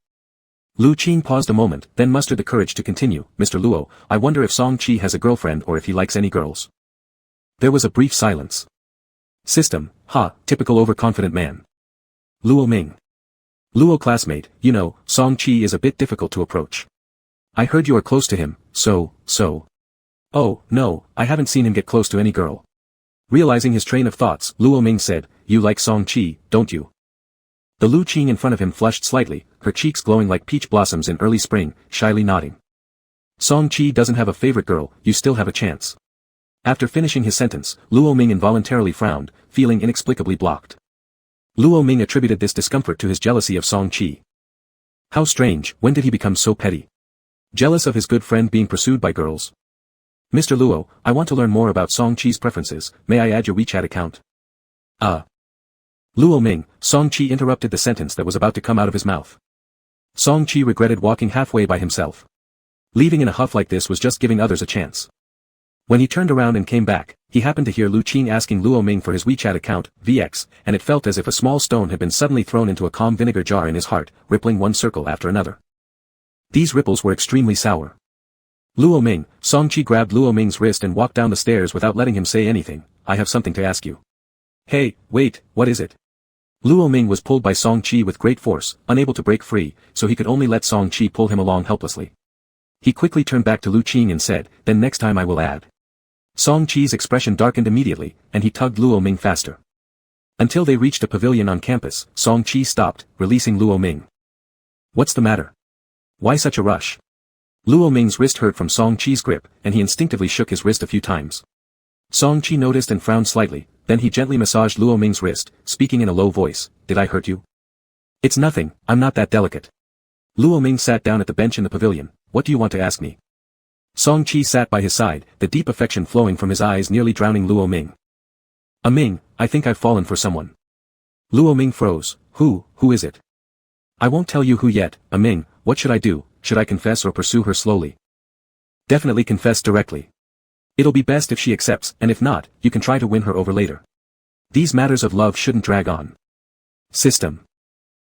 Lu Qing paused a moment, then mustered the courage to continue, Mr. Luo, I wonder if Song Qi has a girlfriend or if he likes any girls. There was a brief silence. System, ha, typical overconfident man. Luo Ming. Luo classmate, you know, Song Qi is a bit difficult to approach. I heard you are close to him, so. Oh, no, I haven't seen him get close to any girl. Realizing his train of thoughts, Luo Ming said, you like Song Qi, don't you? The Lu Qing in front of him flushed slightly, her cheeks glowing like peach blossoms in early spring, shyly nodding. Song Qi doesn't have a favorite girl, you still have a chance. After finishing his sentence, Luo Ming involuntarily frowned, feeling inexplicably blocked. Luo Ming attributed this discomfort to his jealousy of Song Qi. How strange, when did he become so petty? Jealous of his good friend being pursued by girls? Mr. Luo, I want to learn more about Song Qi's preferences, may I add your WeChat account? Luo Ming, Song Qi interrupted the sentence that was about to come out of his mouth. Song Qi regretted walking halfway by himself. Leaving in a huff like this was just giving others a chance. When he turned around and came back, he happened to hear Lu Qing asking Luo Ming for his WeChat account, VX, and it felt as if a small stone had been suddenly thrown into a calm vinegar jar in his heart, rippling one circle after another. These ripples were extremely sour. Luo Ming, Song Qi grabbed Luo Ming's wrist and walked down the stairs without letting him say anything, I have something to ask you. Hey, wait, what is it? Luo Ming was pulled by Song Qi with great force, unable to break free, so he could only let Song Qi pull him along helplessly. He quickly turned back to Lu Qing and said, then next time I will add. Song Qi's expression darkened immediately, and he tugged Luo Ming faster. Until they reached a pavilion on campus, Song Qi stopped, releasing Luo Ming. What's the matter? Why such a rush? Luo Ming's wrist hurt from Song Qi's grip, and he instinctively shook his wrist a few times. Song Qi noticed and frowned slightly, then he gently massaged Luo Ming's wrist, speaking in a low voice, did I hurt you? It's nothing, I'm not that delicate. Luo Ming sat down at the bench in the pavilion, what do you want to ask me? Song Qi sat by his side, the deep affection flowing from his eyes nearly drowning Luo Ming. Ming, I think I've fallen for someone. Luo Ming froze, who is it? I won't tell you who yet, Ming, what should I do, should I confess or pursue her slowly? Definitely confess directly. It'll be best if she accepts, and if not, you can try to win her over later. These matters of love shouldn't drag on. System.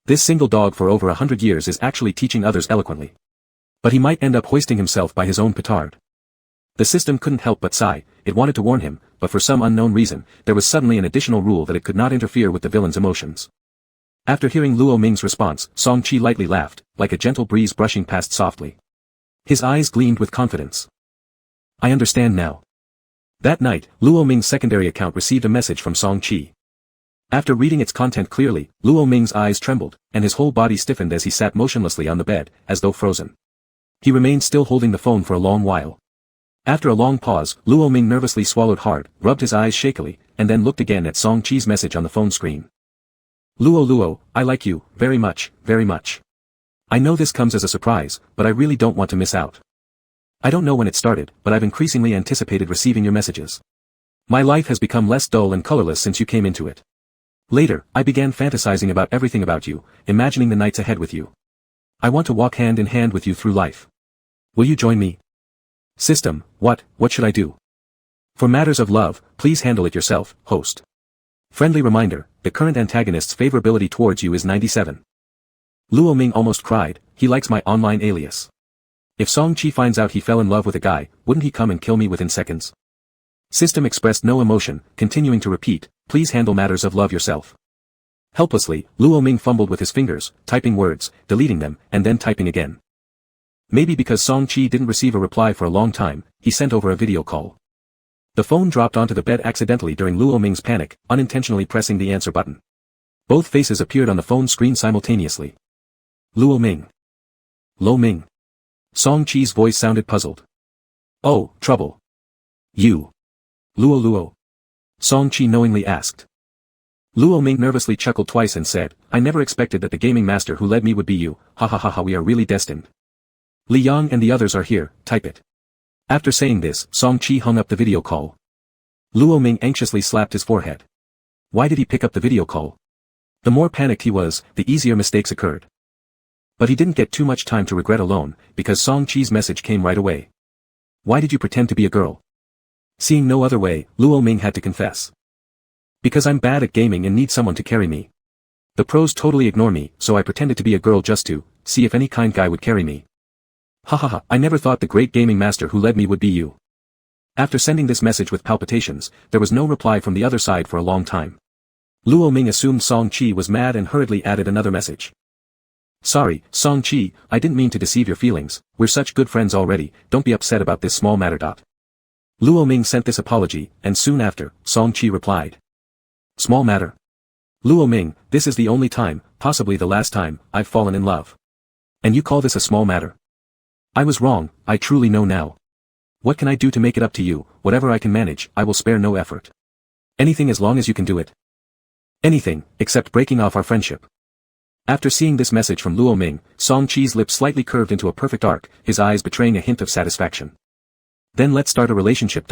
This single dog for over 100 years is actually teaching others eloquently. But he might end up hoisting himself by his own petard. The system couldn't help but sigh, it wanted to warn him, but for some unknown reason, there was suddenly an additional rule that it could not interfere with the villain's emotions. After hearing Luo Ming's response, Song Qi lightly laughed, like a gentle breeze brushing past softly. His eyes gleamed with confidence. I understand now. That night, Luo Ming's secondary account received a message from Song Qi. After reading its content clearly, Luo Ming's eyes trembled, and his whole body stiffened as he sat motionlessly on the bed, as though frozen. He remained still holding the phone for a long while. After a long pause, Luo Ming nervously swallowed hard, rubbed his eyes shakily, and then looked again at Song Qi's message on the phone screen. Luo, I like you, very much, very much. I know this comes as a surprise, but I really don't want to miss out. I don't know when it started, but I've increasingly anticipated receiving your messages. My life has become less dull and colorless since you came into it. Later, I began fantasizing about everything about you, imagining the nights ahead with you. I want to walk hand in hand with you through life. Will you join me? System, what should I do? For matters of love, please handle it yourself, host. Friendly reminder, the current antagonist's favorability towards you is 97. Luo Ming almost cried, he likes my online alias. If Song Qi finds out he fell in love with a guy, wouldn't he come and kill me within seconds? System expressed no emotion, continuing to repeat, please handle matters of love yourself. Helplessly, Luo Ming fumbled with his fingers, typing words, deleting them, and then typing again. Maybe because Song Chi didn't receive a reply for a long time, he sent over a video call. The phone dropped onto the bed accidentally during Luo Ming's panic, unintentionally pressing the answer button. Both faces appeared on the phone screen simultaneously. Luo Ming. Lo Ming. Song Chi's voice sounded puzzled. Oh, trouble. You. Luo. Song Chi knowingly asked. Luo Ming nervously chuckled twice and said, I never expected that the gaming master who led me would be you, ha ha ha ha, we are really destined. Li Yang and the others are here, type it. After saying this, Song Chi hung up the video call. Luo Ming anxiously slapped his forehead. Why did he pick up the video call? The more panicked he was, the easier mistakes occurred. But he didn't get too much time to regret alone, because Song Chi's message came right away. Why did you pretend to be a girl? Seeing no other way, Luo Ming had to confess. Because I'm bad at gaming and need someone to carry me. The pros totally ignore me, so I pretended to be a girl just to see if any kind guy would carry me. Ha ha ha, I never thought the great gaming master who led me would be you. After sending this message with palpitations, there was no reply from the other side for a long time. Luo Ming assumed Song Chi was mad and hurriedly added another message. Sorry, Song Chi, I didn't mean to deceive your feelings, we're such good friends already, don't be upset about this small matter. Luo Ming sent this apology, and soon after, Song Chi replied. Small matter. Luo Ming, this is the only time, possibly the last time, I've fallen in love. And you call this a small matter? I was wrong, I truly know now. What can I do to make it up to you? Whatever I can manage, I will spare no effort. Anything as long as you can do it. Anything, except breaking off our friendship. After seeing this message from Luo Ming, Song Chi's lips slightly curved into a perfect arc, his eyes betraying a hint of satisfaction. Then let's start a relationship.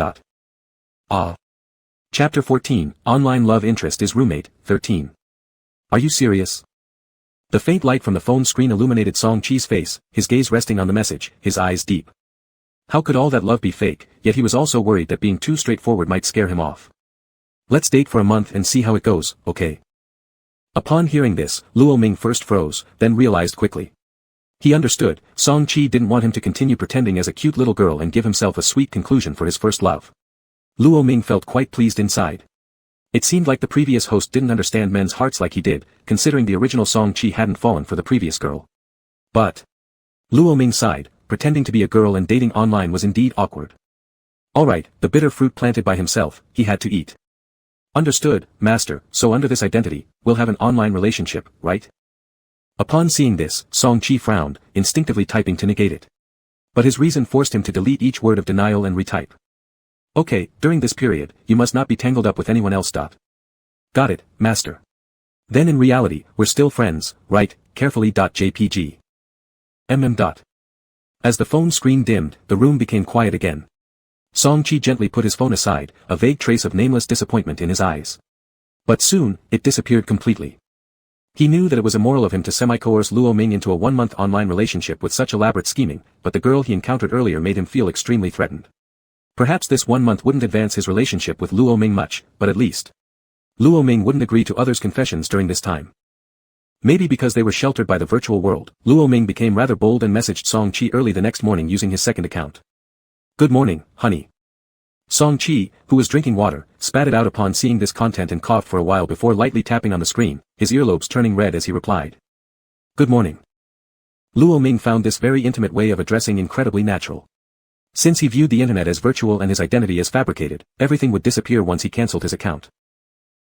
Chapter 14, Online Love Interest is Roommate, 13. Are you serious? The faint light from the phone screen illuminated Song Chi's face, his gaze resting on the message, his eyes deep. How could all that love be fake, yet he was also worried that being too straightforward might scare him off. Let's date for a month and see how it goes, okay? Upon hearing this, Luo Ming first froze, then realized quickly. He understood, Song Chi didn't want him to continue pretending as a cute little girl and give himself a sweet conclusion for his first love. Luo Ming felt quite pleased inside. It seemed like the previous host didn't understand men's hearts like he did, considering the original Song Chi hadn't fallen for the previous girl. But Luo Ming sighed, pretending to be a girl and dating online was indeed awkward. Alright, the bitter fruit planted by himself, he had to eat. Understood, master, so under this identity, we'll have an online relationship, right? Upon seeing this, Song Chi frowned, instinctively typing to negate it. But his reason forced him to delete each word of denial and retype. Okay, during this period, you must not be tangled up with anyone else. Got it, master. Then in reality, we're still friends, right? Carefully. JPG. As the phone screen dimmed, the room became quiet again. Song Chi gently put his phone aside, a vague trace of nameless disappointment in his eyes. But soon, it disappeared completely. He knew that it was immoral of him to semi-coerce Luo Ming into a one-month online relationship with such elaborate scheming, but the girl he encountered earlier made him feel extremely threatened. Perhaps this 1 month wouldn't advance his relationship with Luo Ming much, but at least Luo Ming wouldn't agree to others' confessions during this time. Maybe because they were sheltered by the virtual world, Luo Ming became rather bold and messaged Song Chi early the next morning using his second account. Good morning, honey. Song Chi, who was drinking water, spat it out upon seeing this content and coughed for a while before lightly tapping on the screen, his earlobes turning red as he replied. Good morning. Luo Ming found this very intimate way of addressing incredibly natural. Since he viewed the internet as virtual and his identity as fabricated, everything would disappear once he cancelled his account.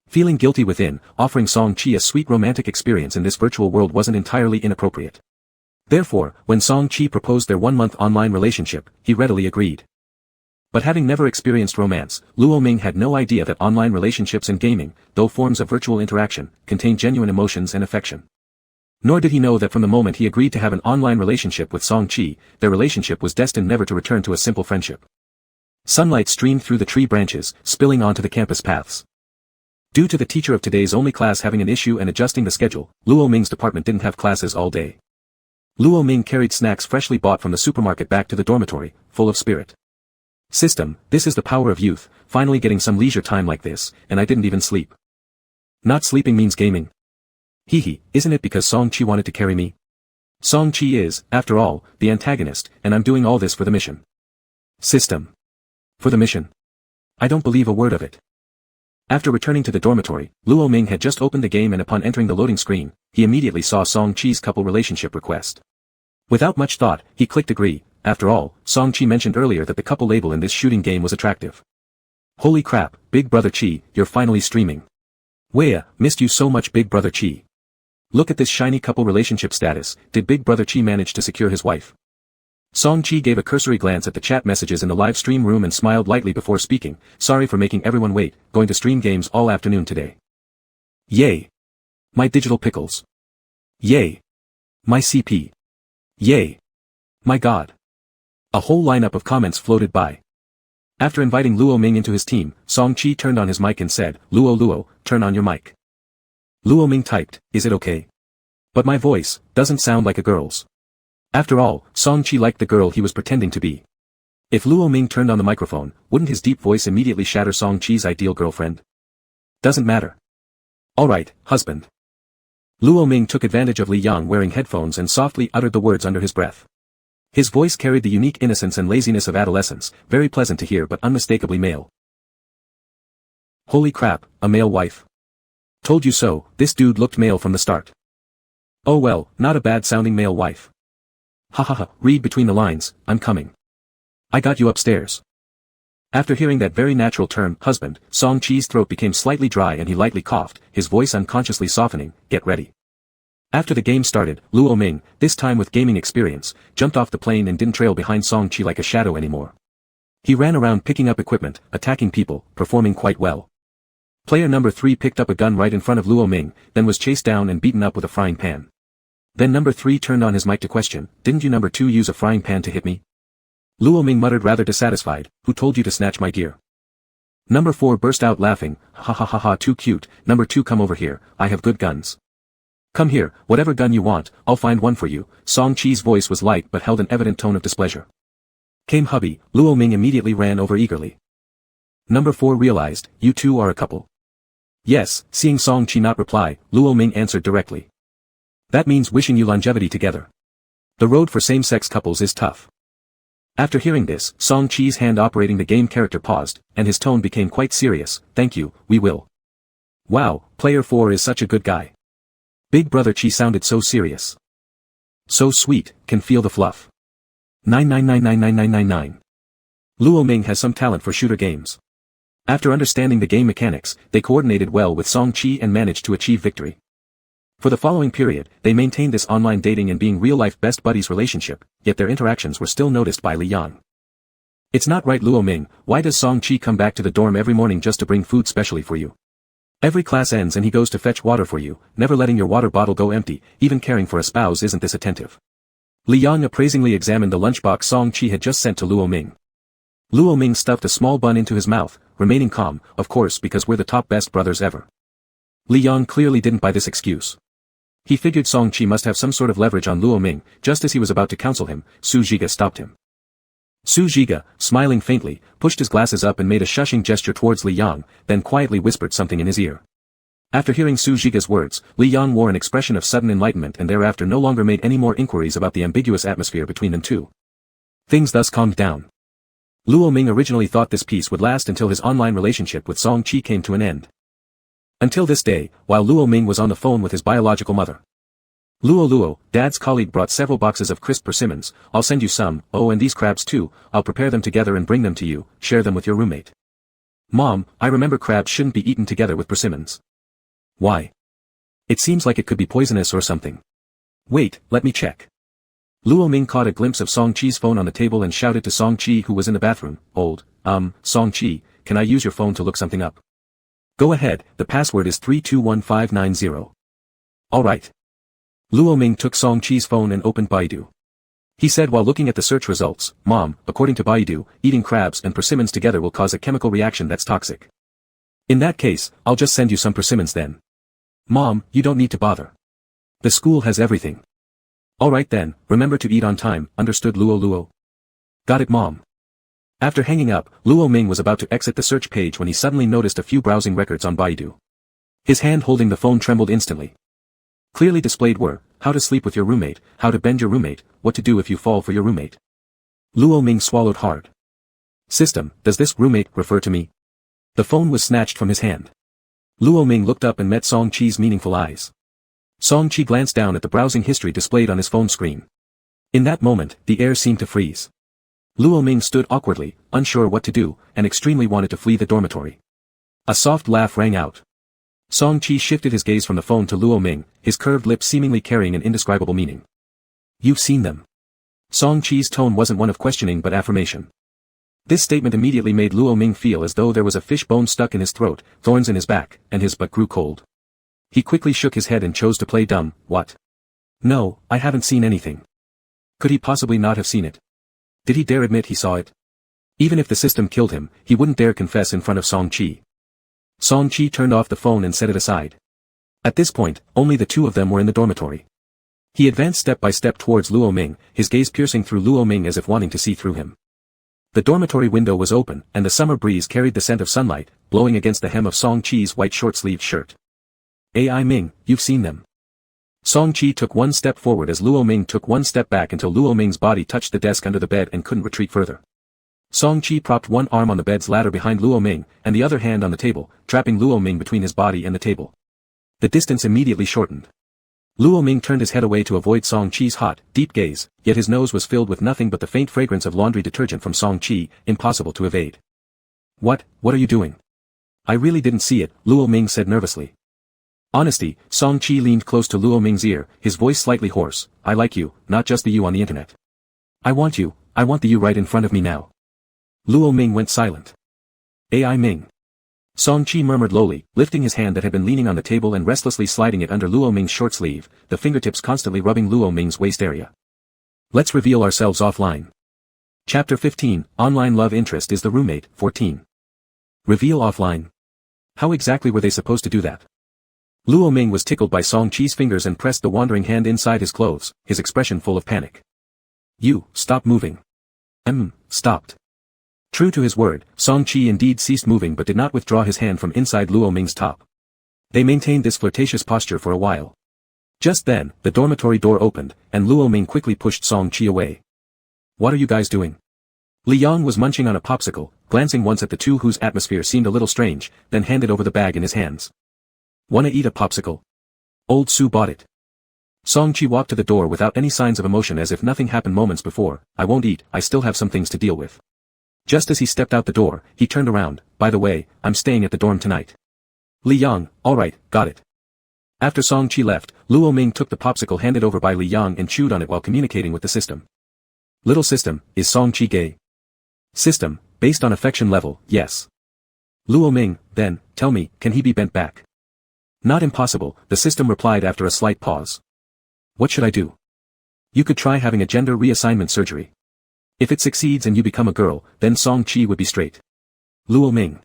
Feeling guilty within, offering Song Chi a sweet romantic experience in this virtual world wasn't entirely inappropriate. Therefore, when Song Chi proposed their 1-month online relationship, he readily agreed. But having never experienced romance, Luo Ming had no idea that online relationships and gaming, though forms of virtual interaction, contain genuine emotions and affection. Nor did he know that from the moment he agreed to have an online relationship with Song Chi, their relationship was destined never to return to a simple friendship. Sunlight streamed through the tree branches, spilling onto the campus paths. Due to the teacher of today's only class having an issue and adjusting the schedule, Luo Ming's department didn't have classes all day. Luo Ming carried snacks freshly bought from the supermarket back to the dormitory, full of spirit. System, this is the power of youth, finally getting some leisure time like this, and I didn't even sleep. Not sleeping means gaming. Hehe, isn't it because Song Chi wanted to carry me? Song Chi is, after all, the antagonist, and I'm doing all this for the mission. System. For the mission. I don't believe a word of it. After returning to the dormitory, Luo Ming had just opened the game and upon entering the loading screen, he immediately saw Song Chi's couple relationship request. Without much thought, he clicked agree. After all, Song Chi mentioned earlier that the couple label in this shooting game was attractive. Holy crap, Big Brother Chi, you're finally streaming. Wea, missed you so much Big Brother Chi. Look at this shiny couple relationship status, did Big Brother Chi manage to secure his wife? Song Chi gave a cursory glance at the chat messages in the live stream room and smiled lightly before speaking, sorry for making everyone wait, going to stream games all afternoon today. Yay. My digital pickles. Yay. My CP. Yay. My god. A whole lineup of comments floated by. After inviting Luo Ming into his team, Song Chi turned on his mic and said, Luo, turn on your mic. Luo Ming typed, is it okay? But my voice doesn't sound like a girl's. After all, Song Chi liked the girl he was pretending to be. If Luo Ming turned on the microphone, wouldn't his deep voice immediately shatter Song Chi's ideal girlfriend? Doesn't matter. Alright, husband. Luo Ming took advantage of Li Yang wearing headphones and softly uttered the words under his breath. His voice carried the unique innocence and laziness of adolescence, very pleasant to hear but unmistakably male. Holy crap, a male wife. Told you so, this dude looked male from the start. Oh well, not a bad sounding male wife. Hahaha, read between the lines, I'm coming. I got you upstairs. After hearing that very natural term, husband, Song Chi's throat became slightly dry and he lightly coughed, his voice unconsciously softening, get ready. After the game started, Luo Ming, this time with gaming experience, jumped off the plane and didn't trail behind Song Chi like a shadow anymore. He ran around picking up equipment, attacking people, performing quite well. Player number 3 picked up a gun right in front of Luo Ming, then was chased down and beaten up with a frying pan. Then number 3 turned on his mic to question, didn't you number 2 use a frying pan to hit me? Luo Ming muttered rather dissatisfied, who told you to snatch my gear? Number 4 burst out laughing, ha ha ha ha too cute, number 2 come over here, I have good guns. Come here, whatever gun you want, I'll find one for you. Song Chi's voice was light but held an evident tone of displeasure. Came hubby, Luo Ming immediately ran over eagerly. Number 4 realized, you two are a couple. Yes, seeing Song Chi not reply, Luo Ming answered directly. That means wishing you longevity together. The road for same-sex couples is tough. After hearing this, Song Chi's hand operating the game character paused, and his tone became quite serious, thank you, we will. Wow, player 4 is such a good guy. Big Brother Chi sounded so serious. So sweet, can feel the fluff. 999999999. Luo Ming has some talent for shooter games. After understanding the game mechanics, they coordinated well with Song Chi and managed to achieve victory. For the following period, they maintained this online dating and being real-life best buddies relationship, yet their interactions were still noticed by Li Yang. It's not right Luo Ming, why does Song Chi come back to the dorm every morning just to bring food specially for you? Every class ends and he goes to fetch water for you, never letting your water bottle go empty, even caring for a spouse isn't this attentive. Li Yang appraisingly examined the lunchbox Song Chi had just sent to Luo Ming. Luo Ming stuffed a small bun into his mouth, remaining calm, of course because we're the top best brothers ever. Li Yang clearly didn't buy this excuse. He figured Song Chi must have some sort of leverage on Luo Ming, just as he was about to counsel him, Su Zhiga stopped him. Su Zhiga, smiling faintly, pushed his glasses up and made a shushing gesture towards Li Yang, then quietly whispered something in his ear. After hearing Su Zhiga's words, Li Yang wore an expression of sudden enlightenment and thereafter no longer made any more inquiries about the ambiguous atmosphere between them two. Things thus calmed down. Luo Ming originally thought this peace would last until his online relationship with Song Chi came to an end. Until this day, while Luo Ming was on the phone with his biological mother. Luo, Dad's colleague brought several boxes of crisp persimmons, I'll send you some, oh and these crabs too, I'll prepare them together and bring them to you, share them with your roommate. Mom, I remember crabs shouldn't be eaten together with persimmons. Why? It seems like it could be poisonous or something. Wait, let me check. Luo Ming caught a glimpse of Song Chi's phone on the table and shouted to Song Chi who was in the bathroom, Song Chi, can I use your phone to look something up? Go ahead, the password is 321590. Alright. Luo Ming took Song Chi's phone and opened Baidu. He said while looking at the search results, Mom, according to Baidu, eating crabs and persimmons together will cause a chemical reaction that's toxic. In that case, I'll just send you some persimmons then. Mom, you don't need to bother. The school has everything. Alright then, remember to eat on time, understood Luo? Got it Mom. After hanging up, Luo Ming was about to exit the search page when he suddenly noticed a few browsing records on Baidu. His hand holding the phone trembled instantly. Clearly displayed were, how to sleep with your roommate, how to bend your roommate, what to do if you fall for your roommate. Luo Ming swallowed hard. System, does this roommate refer to me? The phone was snatched from his hand. Luo Ming looked up and met Song Chi's meaningful eyes. Song Chi glanced down at the browsing history displayed on his phone screen. In that moment, the air seemed to freeze. Luo Ming stood awkwardly, unsure what to do, and extremely wanted to flee the dormitory. A soft laugh rang out. Song Chi shifted his gaze from the phone to Luo Ming, his curved lips seemingly carrying an indescribable meaning. You've seen them. Song Chi's tone wasn't one of questioning but affirmation. This statement immediately made Luo Ming feel as though there was a fish bone stuck in his throat, thorns in his back, and his butt grew cold. He quickly shook his head and chose to play dumb. What? No, I haven't seen anything. Could he possibly not have seen it? Did he dare admit he saw it? Even if the system killed him, he wouldn't dare confess in front of Song Chi. Song Chi turned off the phone and set it aside. At this point, only the two of them were in the dormitory. He advanced step by step towards Luo Ming, his gaze piercing through Luo Ming as if wanting to see through him. The dormitory window was open, and the summer breeze carried the scent of sunlight, blowing against the hem of Song Chi's white short-sleeved shirt. Ai Ming, you've seen them. Song Chi took one step forward as Luo Ming took one step back until Luo Ming's body touched the desk under the bed and couldn't retreat further. Song Chi propped one arm on the bed's ladder behind Luo Ming, and the other hand on the table, trapping Luo Ming between his body and the table. The distance immediately shortened. Luo Ming turned his head away to avoid Song Chi's hot, deep gaze, yet his nose was filled with nothing but the faint fragrance of laundry detergent from Song Chi, impossible to evade. What are you doing? I really didn't see it, Luo Ming said nervously. Honesty, Song Chi leaned close to Luo Ming's ear, his voice slightly hoarse. I like you, not just the you on the internet. I want the you right in front of me now. Luo Ming went silent. Ai Ming. Song Chi murmured lowly, lifting his hand that had been leaning on the table and restlessly sliding it under Luo Ming's short sleeve, the fingertips constantly rubbing Luo Ming's waist area. Let's reveal ourselves offline. Chapter 15, Online Love Interest is the Roommate, 14. Reveal offline. How exactly were they supposed to do that? Luo Ming was tickled by Song Chi's fingers and pressed the wandering hand inside his clothes, his expression full of panic. You, stop moving. Stopped. True to his word, Song Chi indeed ceased moving but did not withdraw his hand from inside Luo Ming's top. They maintained this flirtatious posture for a while. Just then, the dormitory door opened, and Luo Ming quickly pushed Song Chi away. What are you guys doing? Li Yang was munching on a popsicle, glancing once at the two whose atmosphere seemed a little strange, then handed over the bag in his hands. Wanna eat a popsicle? Old Sue bought it. Song Chi walked to the door without any signs of emotion as if nothing happened moments before. I won't eat, I still have some things to deal with. Just as he stepped out the door, he turned around. By the way, I'm staying at the dorm tonight. Li Yang, alright, got it. After Song Chi left, Luo Ming took the popsicle handed over by Li Yang and chewed on it while communicating with the system. Little system, is Song Chi gay? System, based on affection level, yes. Luo Ming, then, tell me, can he be bent back? Not impossible, the system replied after a slight pause. What should I do? You could try having a gender reassignment surgery. If it succeeds and you become a girl, then Song Chi would be straight. Luo Ming.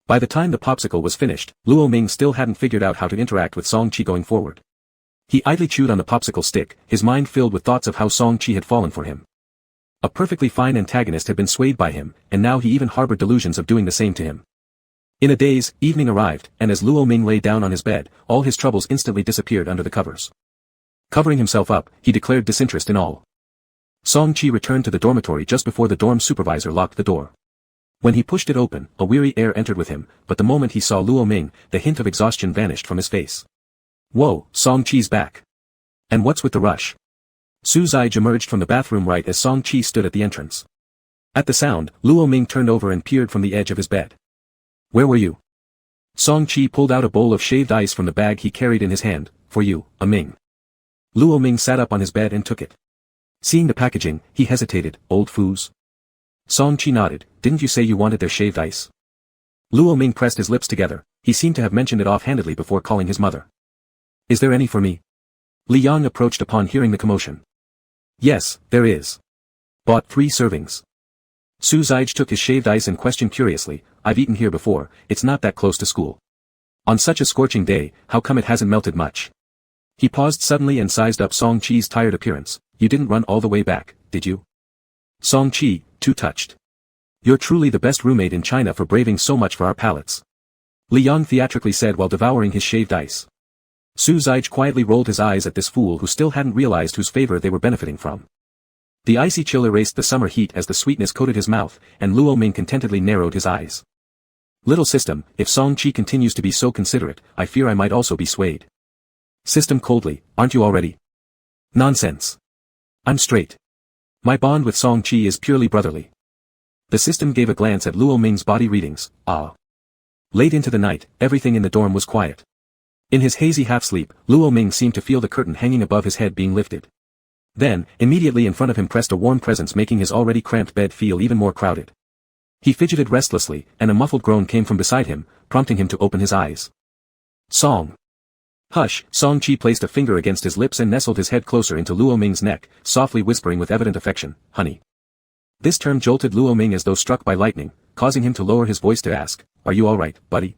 By the time the popsicle was finished, Luo Ming still hadn't figured out how to interact with Song Chi going forward. He idly chewed on the popsicle stick, his mind filled with thoughts of how Song Chi had fallen for him. A perfectly fine antagonist had been swayed by him, and now he even harbored delusions of doing the same to him. In a daze, evening arrived, and as Luo Ming lay down on his bed, all his troubles instantly disappeared under the covers. Covering himself up, he declared disinterest in all. Song Chi returned to the dormitory just before the dorm supervisor locked the door. When he pushed it open, a weary air entered with him, but the moment he saw Luo Ming, the hint of exhaustion vanished from his face. Whoa, Song Chi's back. And what's with the rush? Su Zai emerged from the bathroom right as Song Chi stood at the entrance. At the sound, Luo Ming turned over and peered from the edge of his bed. Where were you? Song Chi pulled out a bowl of shaved ice from the bag he carried in his hand. For you, a Ming. Luo Ming sat up on his bed and took it. Seeing the packaging, he hesitated. Old foos. Song Chi nodded. Didn't you say you wanted their shaved ice? Luo Ming pressed his lips together. He seemed to have mentioned it offhandedly before calling his mother. Is there any for me? Li Yang approached upon hearing the commotion. Yes, there is. Bought 3 servings. Su Zai took his shaved ice and questioned curiously. I've eaten here before, it's not that close to school. On such a scorching day, how come it hasn't melted much? He paused suddenly and sized up Song Chi's tired appearance. You didn't run all the way back, did you? Song Chi, too touched. You're truly the best roommate in China for braving so much for our palates. Li Yang theatrically said while devouring his shaved ice. Su Zai quietly rolled his eyes at this fool who still hadn't realized whose favor they were benefiting from. The icy chill erased the summer heat as the sweetness coated his mouth, and Luo Ming contentedly narrowed his eyes. Little system, if Song-chi continues to be so considerate, I fear I might also be swayed. System coldly, aren't you already? Nonsense. I'm straight. My bond with Song-chi is purely brotherly. The system gave a glance at Luo Ming's body readings. Late into the night, everything in the dorm was quiet. In his hazy half-sleep, Luo Ming seemed to feel the curtain hanging above his head being lifted. Then, immediately in front of him pressed a warm presence, making his already cramped bed feel even more crowded. He fidgeted restlessly, and a muffled groan came from beside him, prompting him to open his eyes. Song. Hush. Song-chi placed a finger against his lips and nestled his head closer into Luo Ming's neck, softly whispering with evident affection, honey. This term jolted Luo Ming as though struck by lightning, causing him to lower his voice to ask, are you alright, buddy?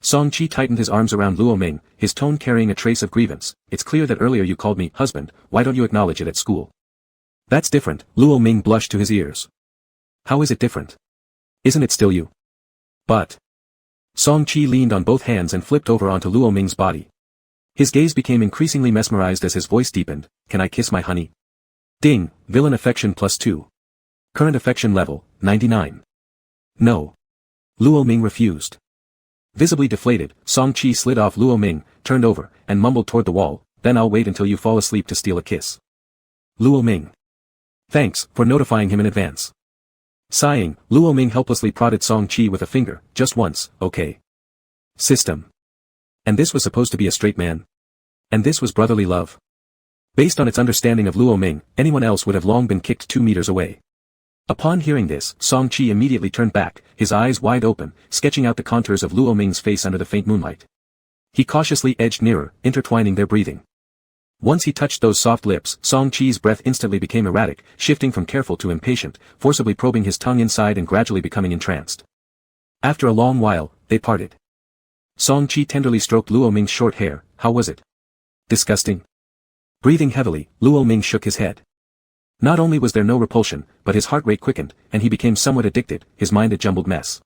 Song-chi tightened his arms around Luo Ming, his tone carrying a trace of grievance. It's clear that earlier you called me husband, why don't you acknowledge it at school? That's different. Luo Ming blushed to his ears. How is it different? Isn't it still you? But. Song-chi leaned on both hands and flipped over onto Luo Ming's body. His gaze became increasingly mesmerized as his voice deepened. Can I kiss my honey? Ding, villain affection +2. Current affection level, 99. No. Luo Ming refused. Visibly deflated, Song-chi slid off Luo Ming, turned over, and mumbled toward the wall, then I'll wait until you fall asleep to steal a kiss. Luo Ming. Thanks for notifying him in advance. Sighing, Luo Ming helplessly prodded Song-chi with a finger, just once, okay. System. And this was supposed to be a straight man? And this was brotherly love? Based on its understanding of Luo Ming, anyone else would have long been kicked 2 meters away. Upon hearing this, Song-chi immediately turned back, his eyes wide open, sketching out the contours of Luo Ming's face under the faint moonlight. He cautiously edged nearer, intertwining their breathing. Once he touched those soft lips, Song-chi's breath instantly became erratic, shifting from careful to impatient, forcibly probing his tongue inside and gradually becoming entranced. After a long while, they parted. Song-chi tenderly stroked Luo Ming's short hair. How was it? Disgusting. Breathing heavily, Luo Ming shook his head. Not only was there no repulsion, but his heart rate quickened, and he became somewhat addicted, his mind a jumbled mess.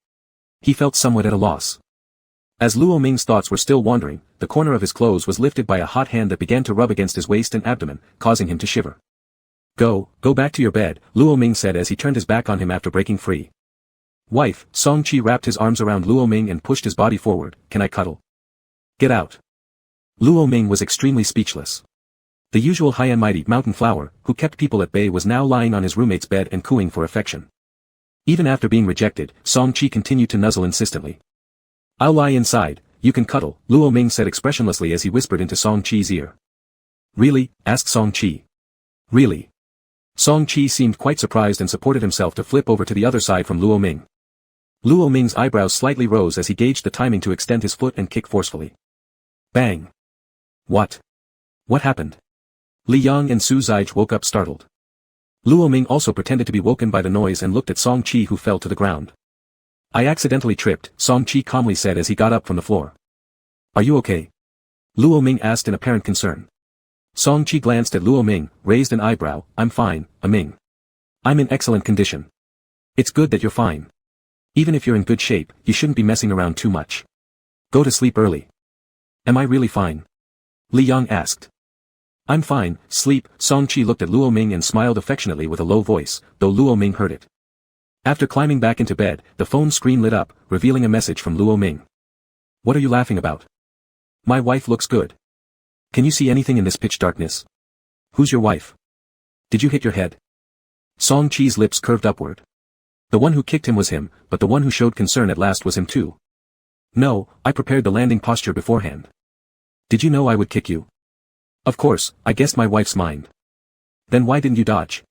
He felt somewhat at a loss. As Luo Ming's thoughts were still wandering, the corner of his clothes was lifted by a hot hand that began to rub against his waist and abdomen, causing him to shiver. Go back to your bed, Luo Ming said as he turned his back on him after breaking free. Wife, Song-chi wrapped his arms around Luo Ming and pushed his body forward. Can I cuddle? Get out. Luo Ming was extremely speechless. The usual high and mighty mountain flower, who kept people at bay, was now lying on his roommate's bed and cooing for affection. Even after being rejected, Song-chi continued to nuzzle insistently. I'll lie inside, you can cuddle, Luo Ming said expressionlessly as he whispered into Song-chi's ear. Really? Asked Song-chi. Really? Song-chi seemed quite surprised and supported himself to flip over to the other side from Luo Ming. Luo Ming's eyebrows slightly rose as he gauged the timing to extend his foot and kick forcefully. Bang. What? What happened? Li Yang and Su Zige woke up startled. Luo Ming also pretended to be woken by the noise and looked at Song-chi, who fell to the ground. I accidentally tripped, Song-chi calmly said as he got up from the floor. Are you okay? Luo Ming asked in apparent concern. Song-chi glanced at Luo Ming, raised an eyebrow. I'm fine, Ming. I'm in excellent condition. It's good that you're fine. Even if you're in good shape, you shouldn't be messing around too much. Go to sleep early. Am I really fine? Li Yang asked. I'm fine, sleep. Song-chi looked at Luo Ming and smiled affectionately with a low voice, though Luo Ming heard it. After climbing back into bed, the phone screen lit up, revealing a message from Luo Ming. What are you laughing about? My wife looks good. Can you see anything in this pitch darkness? Who's your wife? Did you hit your head? Song-chi's lips curved upward. The one who kicked him was him, but the one who showed concern at last was him too. No, I prepared the landing posture beforehand. Did you know I would kick you? Of course, I guessed my wife's mind. Then why didn't you dodge?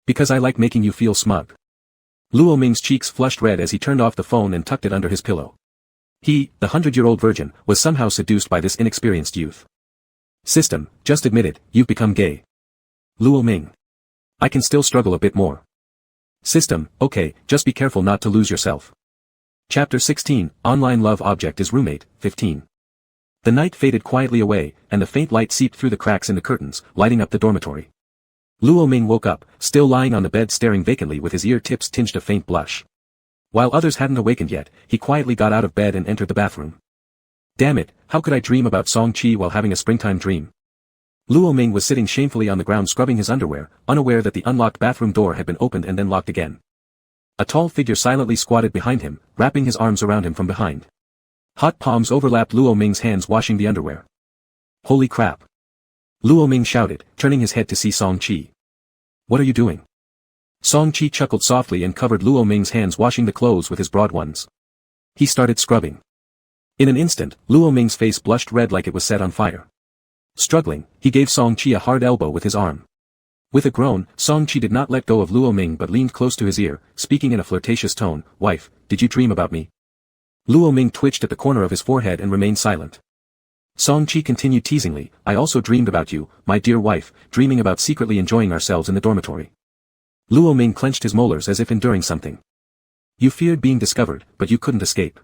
Because I like making you feel smug. Luo Ming's cheeks flushed red as he turned off the phone and tucked it under his pillow. He, the 100-year-old virgin, was somehow seduced by this inexperienced youth. System, just admit it, you've become gay. Luo Ming. I can still struggle a bit more. System, okay, just be careful not to lose yourself. Chapter 16, Online Love Object is Roommate, 15. The night faded quietly away, and the faint light seeped through the cracks in the curtains, lighting up the dormitory. Luo Ming woke up, still lying on the bed staring vacantly with his ear tips tinged a faint blush. While others hadn't awakened yet, he quietly got out of bed and entered the bathroom. Damn it, how could I dream about Song-chi while having a springtime dream? Luo Ming was sitting shamefully on the ground scrubbing his underwear, unaware that the unlocked bathroom door had been opened and then locked again. A tall figure silently squatted behind him, wrapping his arms around him from behind. Hot palms overlapped Luo Ming's hands washing the underwear. Holy crap! Luo Ming shouted, turning his head to see Song Chi. What are you doing? Song Chi chuckled softly and covered Luo Ming's hands washing the clothes with his broad ones. He started scrubbing. In an instant, Luo Ming's face blushed red like it was set on fire. Struggling, he gave Song Chi a hard elbow with his arm. With a groan, Song Chi did not let go of Luo Ming but leaned close to his ear, speaking in a flirtatious tone, "Wife, did you dream about me?" Luo Ming twitched at the corner of his forehead and remained silent. Song Chi continued teasingly, "I also dreamed about you, my dear wife, dreaming about secretly enjoying ourselves in the dormitory." Luo Ming clenched his molars as if enduring something. "You feared being discovered, but you couldn't escape."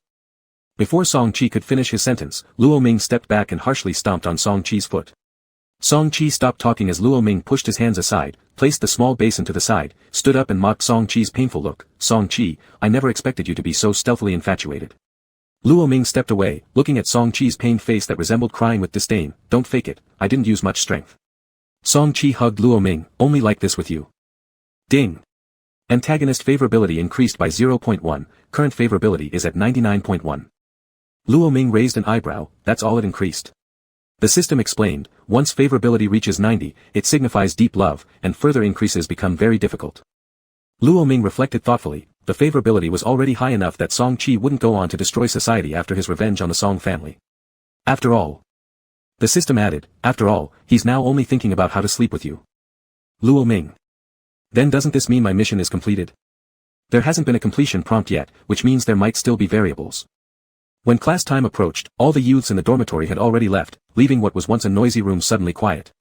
Before Song Chi could finish his sentence, Luo Ming stepped back and harshly stomped on Song Chi's foot. Song Chi stopped talking as Luo Ming pushed his hands aside, placed the small basin to the side, stood up and mocked Song Chi's painful look. "Song Chi, I never expected you to be so stealthily infatuated." Luo Ming stepped away, looking at Song Chi's pained face that resembled crying with disdain. "Don't fake it, I didn't use much strength." Song Chi hugged Luo Ming, "Only like this with you." Ding! Antagonist favorability increased by 0.1, current favorability is at 99.1. Luo Ming raised an eyebrow, "That's all it increased?" The system explained, once favorability reaches 90, it signifies deep love, and further increases become very difficult. Luo Ming reflected thoughtfully, the favorability was already high enough that Song Chi wouldn't go on to destroy society after his revenge on the Song family. After all. The system added, after all, he's now only thinking about how to sleep with you. Luo Ming. Then doesn't this mean my mission is completed? There hasn't been a completion prompt yet, which means there might still be variables. When class time approached, all the youths in the dormitory had already left, leaving what was once a noisy room suddenly quiet.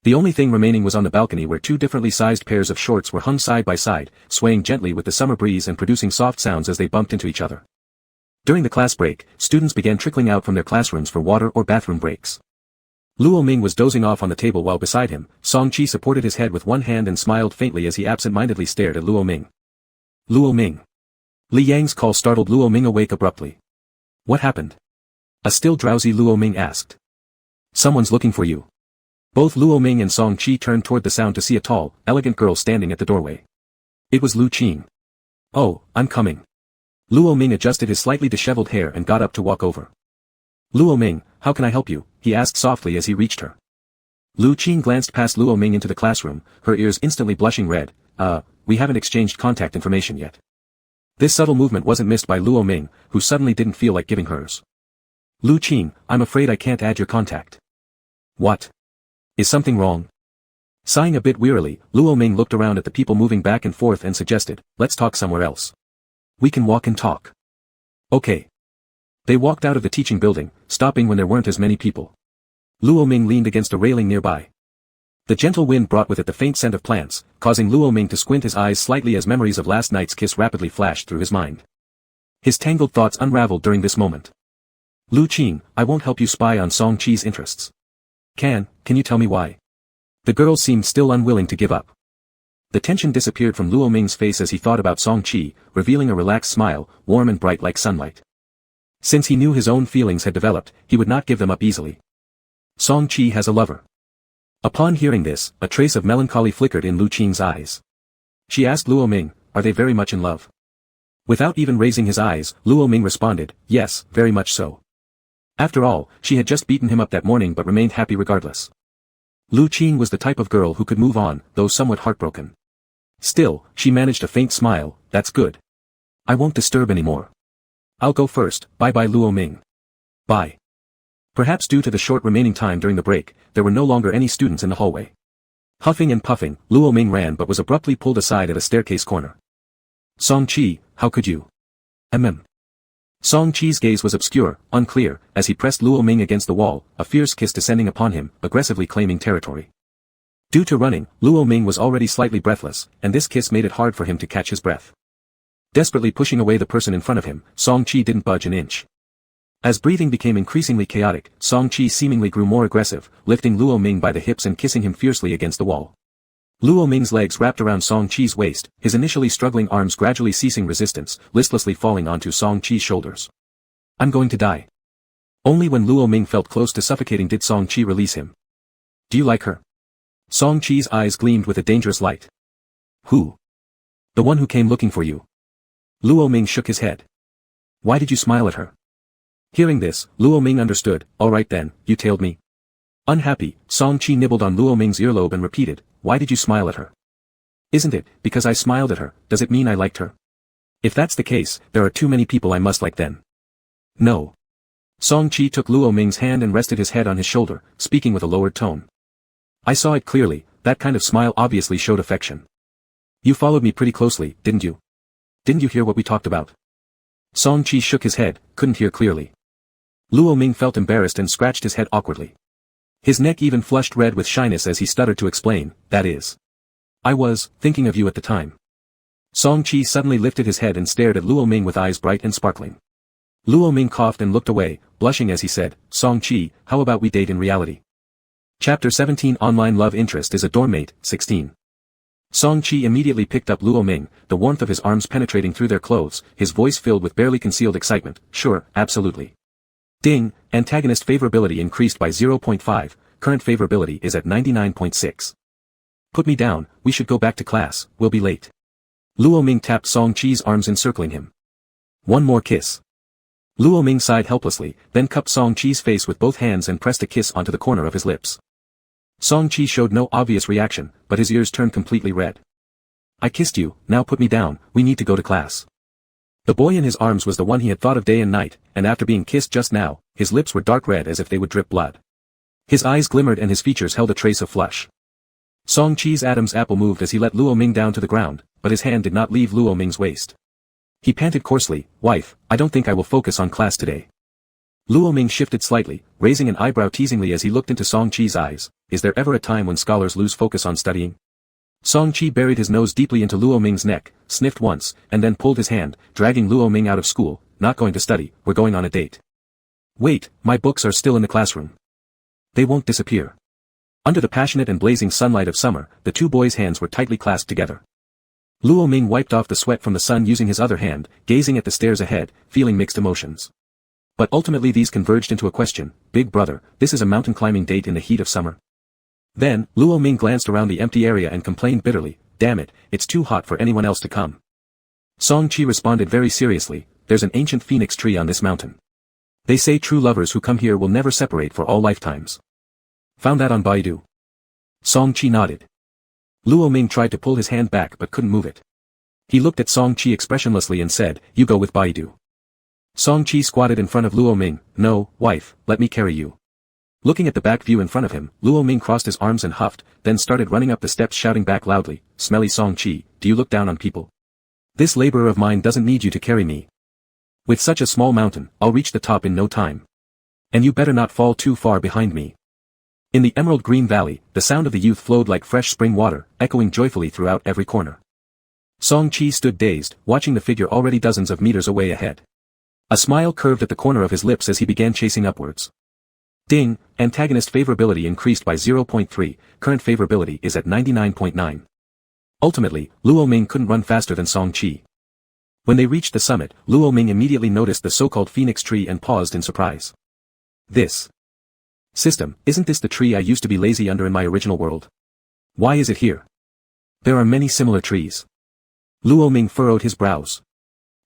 The only thing remaining was on the balcony where two differently sized pairs of shorts were hung side by side, swaying gently with the summer breeze and producing soft sounds as they bumped into each other. During the class break, students began trickling out from their classrooms for water or bathroom breaks. Luo Ming was dozing off on the table while beside him, Song Chi supported his head with one hand and smiled faintly as he absent-mindedly stared at Luo Ming. Luo Ming. Li Yang's call startled Luo Ming awake abruptly. What happened? A still drowsy Luo Ming asked. Someone's looking for you. Both Luo Ming and Song Chi turned toward the sound to see a tall, elegant girl standing at the doorway. It was Lu Qing. "Oh, I'm coming." Luo Ming adjusted his slightly disheveled hair and got up to walk over. "Luo Ming, how can I help you?" he asked softly as he reached her. Lu Qing glanced past Luo Ming into the classroom, her ears instantly blushing red. We haven't exchanged contact information yet." This subtle movement wasn't missed by Luo Ming, who suddenly didn't feel like giving hers. "Lu Qing, I'm afraid I can't add your contact." "What? Is something wrong?" Sighing a bit wearily, Luo Ming looked around at the people moving back and forth and suggested, "Let's talk somewhere else. We can walk and talk." "Okay." They walked out of the teaching building, stopping when there weren't as many people. Luo Ming leaned against a railing nearby. The gentle wind brought with it the faint scent of plants, causing Luo Ming to squint his eyes slightly as memories of last night's kiss rapidly flashed through his mind. His tangled thoughts unraveled during this moment. "Lu Qing, I won't help you spy on Song Chi's interests." Can you tell me why?" The girl seemed still unwilling to give up. The tension disappeared from Luo Ming's face as he thought about Song Chi, revealing a relaxed smile, warm and bright like sunlight. Since he knew his own feelings had developed, he would not give them up easily. Song Chi has a lover. Upon hearing this, a trace of melancholy flickered in Lu Qing's eyes. She asked Luo Ming, "Are they very much in love?" Without even raising his eyes, Luo Ming responded, "Yes, very much so." After all, she had just beaten him up that morning but remained happy regardless. Lu Qing was the type of girl who could move on, though somewhat heartbroken. Still, she managed a faint smile. "That's good. I won't disturb anymore. I'll go first, bye-bye Luo Ming." "Bye." Perhaps due to the short remaining time during the break, there were no longer any students in the hallway. Huffing and puffing, Luo Ming ran but was abruptly pulled aside at a staircase corner. "Song Chi, how could you?" Song Chi's gaze was obscure, unclear, as he pressed Luo Ming against the wall, a fierce kiss descending upon him, aggressively claiming territory. Due to running, Luo Ming was already slightly breathless, and this kiss made it hard for him to catch his breath. Desperately pushing away the person in front of him, Song Chi didn't budge an inch. As breathing became increasingly chaotic, Song Chi seemingly grew more aggressive, lifting Luo Ming by the hips and kissing him fiercely against the wall. Luo Ming's legs wrapped around Song Chi's waist, his initially struggling arms gradually ceasing resistance, listlessly falling onto Song Chi's shoulders. "I'm going to die." Only when Luo Ming felt close to suffocating did Song Chi release him. "Do you like her?" Song Chi's eyes gleamed with a dangerous light. "Who?" "The one who came looking for you." Luo Ming shook his head. Why did you smile at her? Hearing this, Luo Ming understood. Alright then, you tailed me. Unhappy, Song Qi nibbled on Luo Ming's earlobe and repeated, why did you smile at her? Isn't it, because I smiled at her, does it mean I liked her? If that's the case, there are too many people I must like then. No. Song Qi took Luo Ming's hand and rested his head on his shoulder, speaking with a lowered tone. I saw it clearly, that kind of smile obviously showed affection. You followed me pretty closely, didn't you? Didn't you hear what we talked about? Song Qi shook his head, couldn't hear clearly. Luo Ming felt embarrassed and scratched his head awkwardly. His neck even flushed red with shyness as he stuttered to explain, that is. I was thinking of you at the time. Song Qi suddenly lifted his head and stared at Luo Ming with eyes bright and sparkling. Luo Ming coughed and looked away, blushing as he said, Song Qi, how about we date in reality? Chapter 17 Online Love Interest is a Doormate, 16. Song Qi immediately picked up Luo Ming, the warmth of his arms penetrating through their clothes, his voice filled with barely concealed excitement. Sure, absolutely. Ding, antagonist favorability increased by 0.5, current favorability is at 99.6. Put me down, we should go back to class, we'll be late. Luo Ming tapped Song Qi's arms encircling him. One more kiss. Luo Ming sighed helplessly, then cupped Song Qi's face with both hands and pressed a kiss onto the corner of his lips. Song Qi showed no obvious reaction, but his ears turned completely red. I kissed you, now put me down, we need to go to class. The boy in his arms was the one he had thought of day and night, and after being kissed just now, his lips were dark red as if they would drip blood. His eyes glimmered and his features held a trace of flush. Song Qi's Adam's apple moved as he let Luo Ming down to the ground, but his hand did not leave Luo Ming's waist. He panted coarsely, wife, I don't think I will focus on class today. Luo Ming shifted slightly, raising an eyebrow teasingly as he looked into Song Qi's eyes. Is there ever a time when scholars lose focus on studying? Song Qi buried his nose deeply into Luo Ming's neck, sniffed once, and then pulled his hand, dragging Luo Ming out of school. Not going to study, we're going on a date. Wait, my books are still in the classroom. They won't disappear. Under the passionate and blazing sunlight of summer, the two boys' hands were tightly clasped together. Luo Ming wiped off the sweat from the sun using his other hand, gazing at the stairs ahead, feeling mixed emotions. But ultimately these converged into a question, Big Brother, this is a mountain climbing date in the heat of summer. Then, Luo Ming glanced around the empty area and complained bitterly, damn it, it's too hot for anyone else to come. Song Qi responded very seriously, there's an ancient phoenix tree on this mountain. They say true lovers who come here will never separate for all lifetimes. Found that on Baidu. Song Qi nodded. Luo Ming tried to pull his hand back but couldn't move it. He looked at Song Qi expressionlessly and said, you go with Baidu. Song Qi squatted in front of Luo Ming, no, wife, let me carry you. Looking at the back view in front of him, Luo Ming crossed his arms and huffed, then started running up the steps shouting back loudly, smelly Song Qi, do you look down on people? This laborer of mine doesn't need you to carry me. With such a small mountain, I'll reach the top in no time. And you better not fall too far behind me. In the emerald green valley, the sound of the youth flowed like fresh spring water, echoing joyfully throughout every corner. Song Qi stood dazed, watching the figure already dozens of meters away ahead. A smile curved at the corner of his lips as he began chasing upwards. Ding, antagonist favorability increased by 0.3, current favorability is at 99.9. Ultimately, Luo Ming couldn't run faster than Song Qi. When they reached the summit, Luo Ming immediately noticed the so-called phoenix tree and paused in surprise. This system, isn't this the tree I used to be lazy under in my original world? Why is it here? There are many similar trees. Luo Ming furrowed his brows.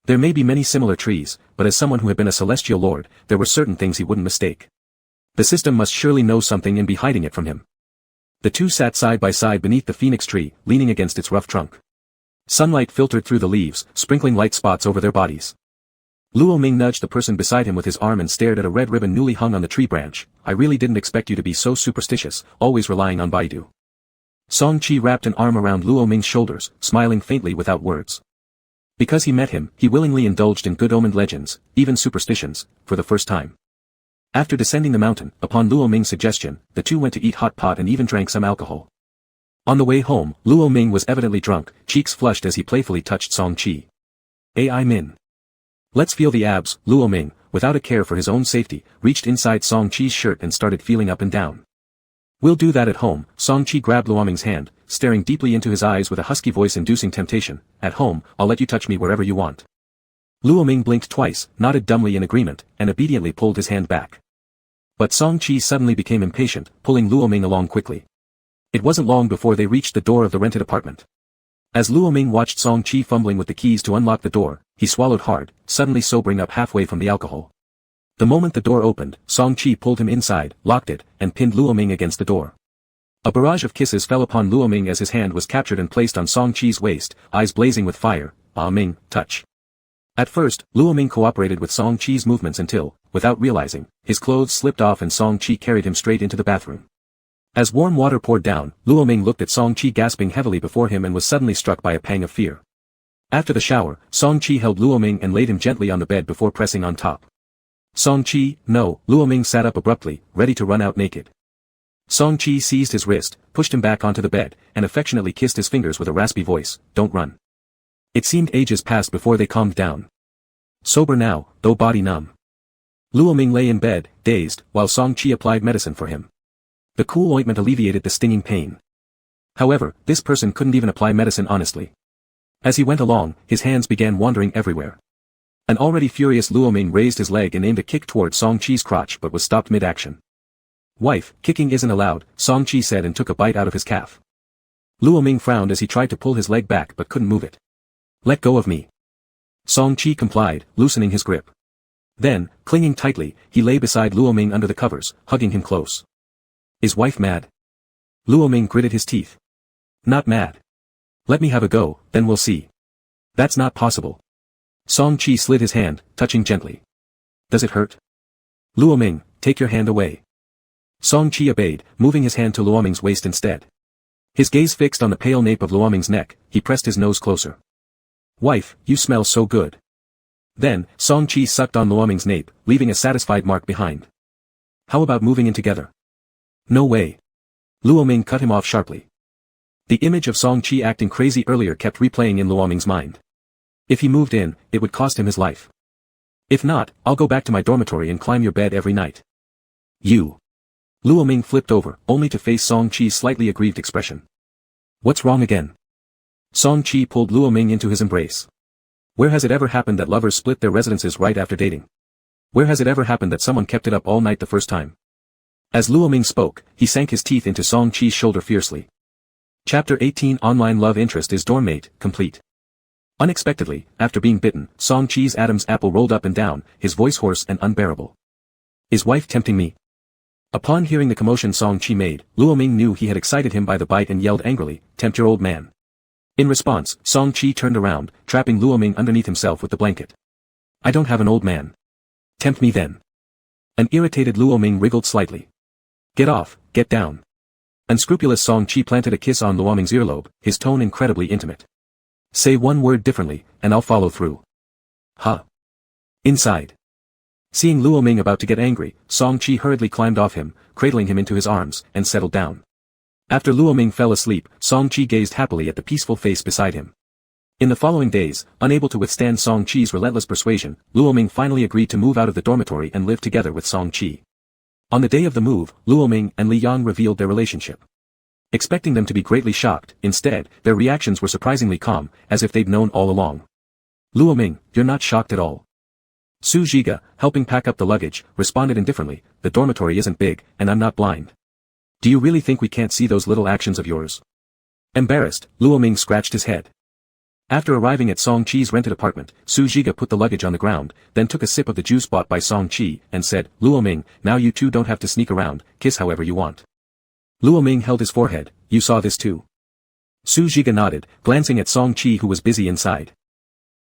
There may be many similar trees, but as someone who had been a celestial lord, there were certain things he wouldn't mistake. The system must surely know something and be hiding it from him. The two sat side by side beneath the phoenix tree, leaning against its rough trunk. Sunlight filtered through the leaves, sprinkling light spots over their bodies. Luo Ming nudged the person beside him with his arm and stared at a red ribbon newly hung on the tree branch. I really didn't expect you to be so superstitious, always relying on Baidu. Song Qi wrapped an arm around Luo Ming's shoulders, smiling faintly without words. Because he met him, he willingly indulged in good-omened legends, even superstitions, for the first time. After descending the mountain, upon Luo Ming's suggestion, the two went to eat hot pot and even drank some alcohol. On the way home, Luo Ming was evidently drunk, cheeks flushed as he playfully touched Song Qi. Ai Min. Let's feel the abs. Luo Ming, without a care for his own safety, reached inside Song Qi's shirt and started feeling up and down. We'll do that at home. Song Qi grabbed Luo Ming's hand, staring deeply into his eyes with a husky voice inducing temptation. At home, I'll let you touch me wherever you want. Luo Ming blinked twice, nodded dumbly in agreement, and obediently pulled his hand back. But Song Qi suddenly became impatient, pulling Luo Ming along quickly. It wasn't long before they reached the door of the rented apartment. As Luo Ming watched Song Qi fumbling with the keys to unlock the door, He swallowed hard, suddenly sobering up halfway from the alcohol. The moment the door opened, Song-chi pulled him inside, locked it, and pinned Luo Ming against the door. A barrage of kisses fell upon Luo Ming as his hand was captured and placed on Song-chi's waist, eyes blazing with fire. Ah Ming, touch. At first, Luo Ming cooperated with Song-chi's movements until, without realizing, his clothes slipped off and Song-chi carried him straight into the bathroom. As warm water poured down, Luo Ming looked at Song-chi gasping heavily before him and was suddenly struck by a pang of fear. After the shower, Song-chi held Luo Ming and laid him gently on the bed before pressing on top. Song-chi, no, Luo Ming sat up abruptly, ready to run out naked. Song-chi seized his wrist, pushed him back onto the bed, and affectionately kissed his fingers with a raspy voice, don't run. It seemed ages passed before they calmed down. Sober now, though body numb. Luo Ming lay in bed, dazed, while Song-chi applied medicine for him. The cool ointment alleviated the stinging pain. However, this person couldn't even apply medicine honestly. As he went along, his hands began wandering everywhere. An already furious Luo Ming raised his leg and aimed a kick toward Song-chi's crotch but was stopped mid-action. Wife, kicking isn't allowed, Song-chi said and took a bite out of his calf. Luo Ming frowned as he tried to pull his leg back but couldn't move it. Let go of me. Song-chi complied, loosening his grip. Then, clinging tightly, he lay beside Luo Ming under the covers, hugging him close. Is wife mad? Luo Ming gritted his teeth. Not mad. Let me have a go, then we'll see. That's not possible. Song-chi slid his hand, touching gently. Does it hurt? Luo Ming, take your hand away. Song-chi obeyed, moving his hand to Luo Ming's waist instead. His gaze fixed on the pale nape of Luo Ming's neck, he pressed his nose closer. Wife, you smell so good. Then, Song-chi sucked on Luo Ming's nape, leaving a satisfied mark behind. How about moving in together? No way. Luo Ming cut him off sharply. The image of Song-chi acting crazy earlier kept replaying in Luo Ming's mind. If he moved in, it would cost him his life. If not, I'll go back to my dormitory and climb your bed every night. You. Luo Ming flipped over, only to face Song-chi's slightly aggrieved expression. What's wrong again? Song-chi pulled Luo Ming into his embrace. Where has it ever happened that lovers split their residences right after dating? Where has it ever happened that someone kept it up all night the first time? As Luo Ming spoke, he sank his teeth into Song-chi's shoulder fiercely. Chapter 18 Online Love Interest is Dormmate, complete. Unexpectedly, after being bitten, Song-chi's Adam's apple rolled up and down, his voice hoarse and unbearable. Is wife tempting me? Upon hearing the commotion Song-chi made, Luo Ming knew he had excited him by the bite and yelled angrily, tempt your old man. In response, Song-chi turned around, trapping Luo Ming underneath himself with the blanket. I don't have an old man. Tempt me then. An irritated Luo Ming wriggled slightly. Get off, get down. Unscrupulous Song-chi planted a kiss on Luo Ming's earlobe, his tone incredibly intimate. Say one word differently, and I'll follow through. Huh. Inside. Seeing Luo Ming about to get angry, Song-chi hurriedly climbed off him, cradling him into his arms, and settled down. After Luo Ming fell asleep, Song-chi gazed happily at the peaceful face beside him. In the following days, unable to withstand Song-chi's relentless persuasion, Luo Ming finally agreed to move out of the dormitory and live together with Song-chi. On the day of the move, Luo Ming and Li Yang revealed their relationship. Expecting them to be greatly shocked, instead, their reactions were surprisingly calm, as if they'd known all along. Luo Ming, you're not shocked at all. Su Zhiga, helping pack up the luggage, responded indifferently, the dormitory isn't big, and I'm not blind. Do you really think we can't see those little actions of yours? Embarrassed, Luo Ming scratched his head. After arriving at Song-chi's rented apartment, Su Zhiga put the luggage on the ground, then took a sip of the juice bought by Song-chi, and said, Luo Ming, now you two don't have to sneak around, kiss however you want. Luo Ming held his forehead, you saw this too. Su Zhiga nodded, glancing at Song-chi who was busy inside.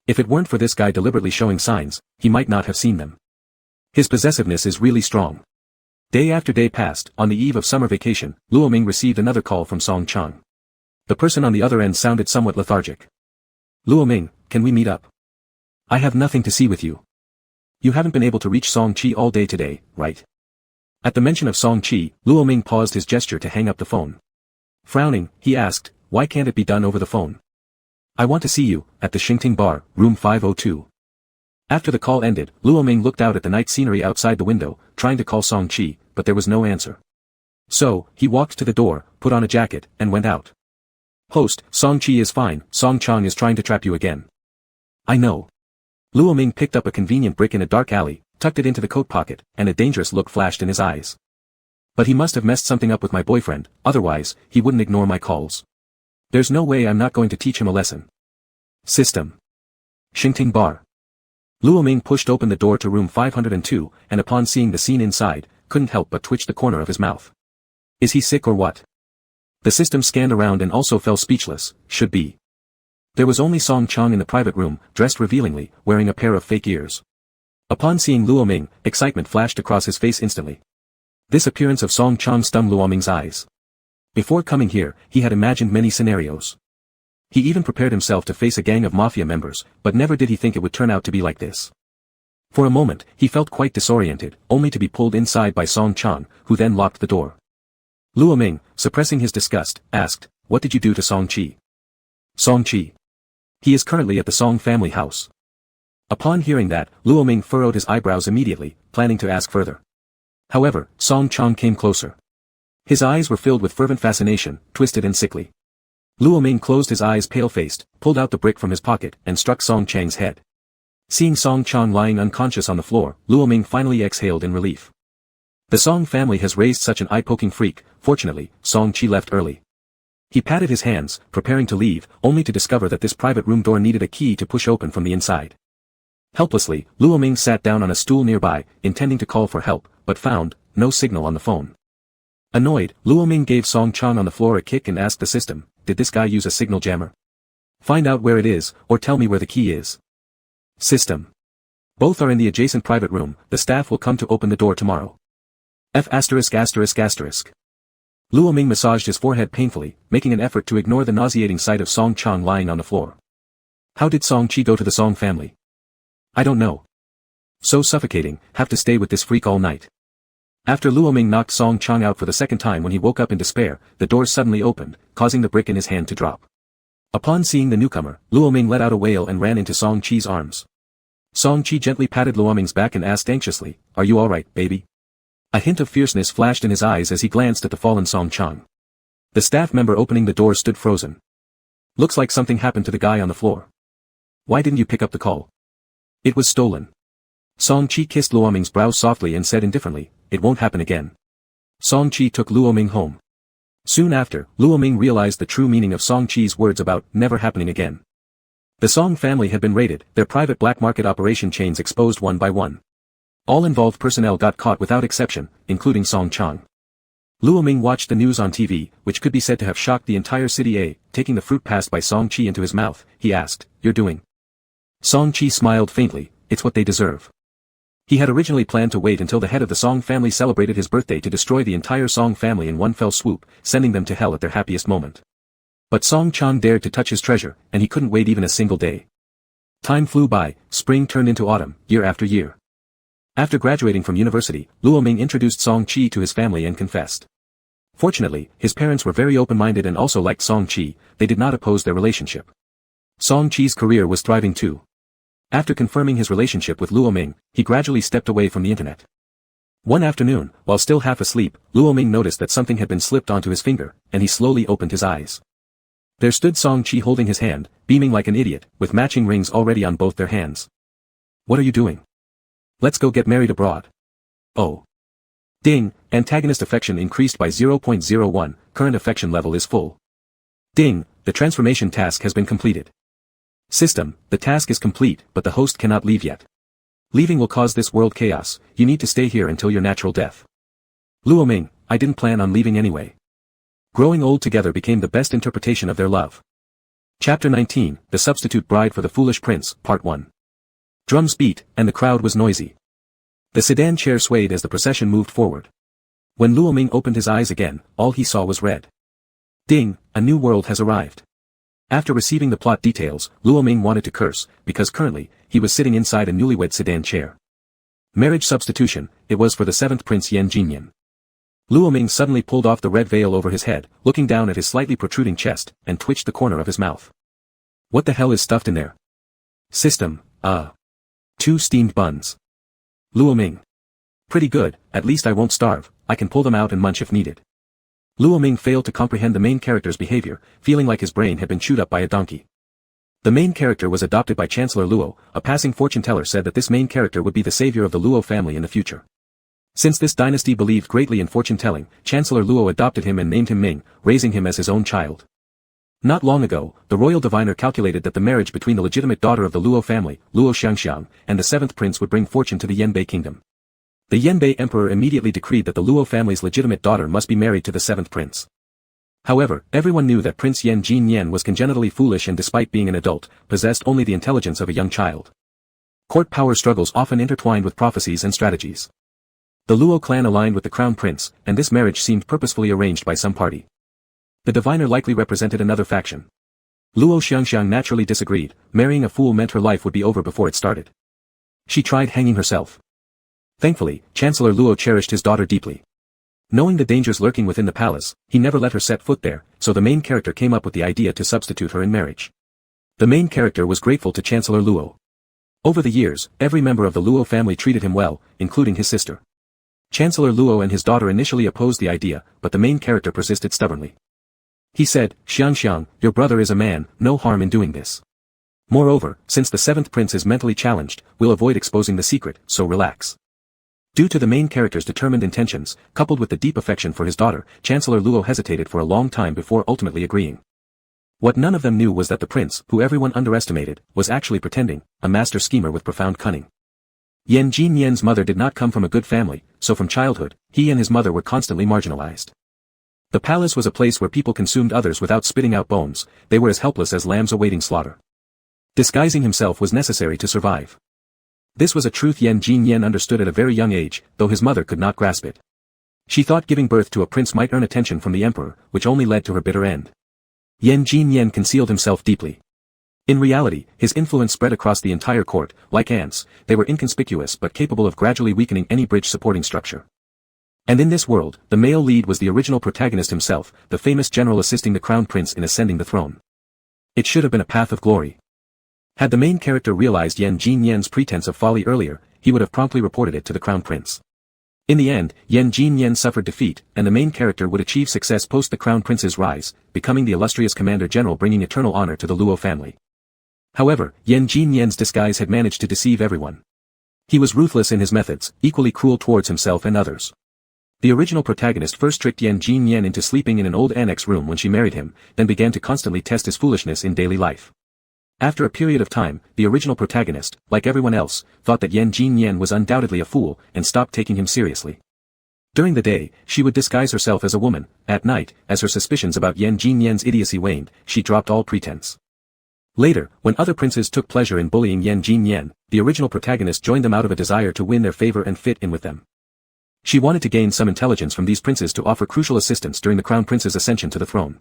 If it weren't for this guy deliberately showing signs, he might not have seen them. His possessiveness is really strong. Day after day passed, on the eve of summer vacation, Luo Ming received another call from Song Chang. The person on the other end sounded somewhat lethargic. Luo Ming, can we meet up? I have nothing to see with you. You haven't been able to reach Song-chi all day today, right? At the mention of Song-chi, Luo Ming paused his gesture to hang up the phone. Frowning, he asked, why can't it be done over the phone? I want to see you, at the Xingting Bar, room 502. After the call ended, Luo Ming looked out at the night scenery outside the window, trying to call Song-chi, but there was no answer. So, he walked to the door, put on a jacket, and went out. Host, Song-chi is fine, Song Chang is trying to trap you again. I know. Luo Ming picked up a convenient brick in a dark alley, tucked it into the coat pocket, and a dangerous look flashed in his eyes. But he must have messed something up with my boyfriend, otherwise, he wouldn't ignore my calls. There's no way I'm not going to teach him a lesson. System. Xingting bar. Luo Ming pushed open the door to room 502, and upon seeing the scene inside, couldn't help but twitch the corner of his mouth. Is he sick or what? The system scanned around and also fell speechless. Should be. There was only Song Chang in the private room, dressed revealingly, wearing a pair of fake ears. Upon seeing Luo Ming, excitement flashed across his face instantly. This appearance of Song Chang stung Luo Ming's eyes. Before coming here, he had imagined many scenarios. He even prepared himself to face a gang of mafia members, but never did he think it would turn out to be like this. For a moment, he felt quite disoriented, only to be pulled inside by Song Chang, who then locked the door. Luo Ming, suppressing his disgust, asked, "What did you do to Song Qi?" Song Qi. He is currently at the Song family house. Upon hearing that, Luo Ming furrowed his eyebrows immediately, planning to ask further. However, Song Chang came closer. His eyes were filled with fervent fascination, twisted and sickly. Luo Ming closed his eyes pale-faced, pulled out the brick from his pocket, and struck Song Chang's head. Seeing Song Chang lying unconscious on the floor, Luo Ming finally exhaled in relief. The Song family has raised such an eye-poking freak. Fortunately, Song Qi left early. He patted his hands, preparing to leave, only to discover that this private room door needed a key to push open from the inside. Helplessly, Luo Ming sat down on a stool nearby, intending to call for help, but found no signal on the phone. Annoyed, Luo Ming gave Song Chang on the floor a kick and asked the system, "Did this guy use a signal jammer? Find out where it is, or tell me where the key is." System. Both are in the adjacent private room. The staff will come to open the door tomorrow. F********. Luo Ming massaged his forehead painfully, making an effort to ignore the nauseating sight of Song Chang lying on the floor. How did Song Qi go to the Song family? I don't know. So suffocating, have to stay with this freak all night. After Luo Ming knocked Song Chang out for the second time when he woke up in despair, the door suddenly opened, causing the brick in his hand to drop. Upon seeing the newcomer, Luo Ming let out a wail and ran into Song Qi's arms. Song Qi gently patted Luo Ming's back and asked anxiously, "Are you alright, baby?" A hint of fierceness flashed in his eyes as he glanced at the fallen Song Chang. The staff member opening the door stood frozen. Looks like something happened to the guy on the floor. Why didn't you pick up the call? It was stolen. Song Qi kissed Luo Ming's brow softly and said indifferently, "It won't happen again." Song Qi took Luo Ming home. Soon after, Luo Ming realized the true meaning of Song Qi's words about never happening again. The Song family had been raided, their private black market operation chains exposed one by one. All involved personnel got caught without exception, including Song Chang. Luo Ming watched the news on TV, which could be said to have shocked the entire city. Taking the fruit passed by Song Qi into his mouth, he asked, "You're doing?" Song Qi smiled faintly, "It's what they deserve." He had originally planned to wait until the head of the Song family celebrated his birthday to destroy the entire Song family in one fell swoop, sending them to hell at their happiest moment. But Song Chang dared to touch his treasure, and he couldn't wait even a single day. Time flew by, spring turned into autumn, year after year. After graduating from university, Luo Ming introduced Song Qi to his family and confessed. Fortunately, his parents were very open-minded and also liked Song Qi. They did not oppose their relationship. Song Qi's career was thriving too. After confirming his relationship with Luo Ming, he gradually stepped away from the internet. One afternoon, while still half asleep, Luo Ming noticed that something had been slipped onto his finger, and he slowly opened his eyes. There stood Song Qi holding his hand, beaming like an idiot, with matching rings already on both their hands. "What are you doing? Let's go get married abroad." Oh. Ding, antagonist affection increased by 0.01, current affection level is full. Ding, the transformation task has been completed. System, the task is complete, but the host cannot leave yet. Leaving will cause this world chaos, you need to stay here until your natural death. Luo Ming, I didn't plan on leaving anyway. Growing old together became the best interpretation of their love. Chapter 19, The Substitute Bride for the Foolish Prince, Part 1. Drums beat, and the crowd was noisy. The sedan chair swayed as the procession moved forward. When Luo Ming opened his eyes again, all he saw was red. Ding, a new world has arrived. After receiving the plot details, Luo Ming wanted to curse, because currently, he was sitting inside a newlywed sedan chair. Marriage substitution, it was for the 7th Prince Yan Jinyan. Luo Ming suddenly pulled off the red veil over his head, looking down at his slightly protruding chest, and twitched the corner of his mouth. What the hell is stuffed in there? System, 2 steamed buns. Luo Ming. Pretty good, at least I won't starve, I can pull them out and munch if needed. Luo Ming failed to comprehend the main character's behavior, feeling like his brain had been chewed up by a donkey. The main character was adopted by Chancellor Luo. A passing fortune teller said that this main character would be the savior of the Luo family in the future. Since this dynasty believed greatly in fortune telling, Chancellor Luo adopted him and named him Ming, raising him as his own child. Not long ago, the royal diviner calculated that the marriage between the legitimate daughter of the Luo family, Luo Xiangxiang, and the seventh prince would bring fortune to the Yanbei kingdom. The Yanbei emperor immediately decreed that the Luo family's legitimate daughter must be married to the seventh prince. However, everyone knew that Prince Yan Jinyan was congenitally foolish and despite being an adult, possessed only the intelligence of a young child. Court power struggles often intertwined with prophecies and strategies. The Luo clan aligned with the crown prince, and this marriage seemed purposefully arranged by some party. The diviner likely represented another faction. Luo Xiangxiang naturally disagreed. Marrying a fool meant her life would be over before it started. She tried hanging herself. Thankfully, Chancellor Luo cherished his daughter deeply. Knowing the dangers lurking within the palace, he never let her set foot there, so the main character came up with the idea to substitute her in marriage. The main character was grateful to Chancellor Luo. Over the years, every member of the Luo family treated him well, including his sister. Chancellor Luo and his daughter initially opposed the idea, but the main character persisted stubbornly. He said, "Xiangxiang, your brother is a man, no harm in doing this. Moreover, since the seventh prince is mentally challenged, we'll avoid exposing the secret, so relax." Due to the main character's determined intentions, coupled with the deep affection for his daughter, Chancellor Luo hesitated for a long time before ultimately agreeing. What none of them knew was that the prince, who everyone underestimated, was actually pretending, a master schemer with profound cunning. Yan Jinyan's mother did not come from a good family, so from childhood, he and his mother were constantly marginalized. The palace was a place where people consumed others without spitting out bones, they were as helpless as lambs awaiting slaughter. Disguising himself was necessary to survive. This was a truth Yan Jinyan understood at a very young age, though his mother could not grasp it. She thought giving birth to a prince might earn attention from the emperor, which only led to her bitter end. Yan Jinyan concealed himself deeply. In reality, his influence spread across the entire court. Like ants, they were inconspicuous but capable of gradually weakening any bridge supporting structure. And in this world, the male lead was the original protagonist himself, the famous general assisting the crown prince in ascending the throne. It should have been a path of glory. Had the main character realized Yan Jinyan's pretense of folly earlier, he would have promptly reported it to the crown prince. In the end, Yan Jinyan suffered defeat, and the main character would achieve success post the crown prince's rise, becoming the illustrious commander-general bringing eternal honor to the Luo family. However, Yan Jinyan's disguise had managed to deceive everyone. He was ruthless in his methods, equally cruel towards himself and others. The original protagonist first tricked Yan Jinyan into sleeping in an old annex room when she married him, then began to constantly test his foolishness in daily life. After a period of time, the original protagonist, like everyone else, thought that Yan Jinyan was undoubtedly a fool, and stopped taking him seriously. During the day, she would disguise herself as a woman. At night, as her suspicions about Yan Jinyan's idiocy waned, she dropped all pretense. Later, when other princes took pleasure in bullying Yan Jinyan, the original protagonist joined them out of a desire to win their favor and fit in with them. She wanted to gain some intelligence from these princes to offer crucial assistance during the crown prince's ascension to the throne.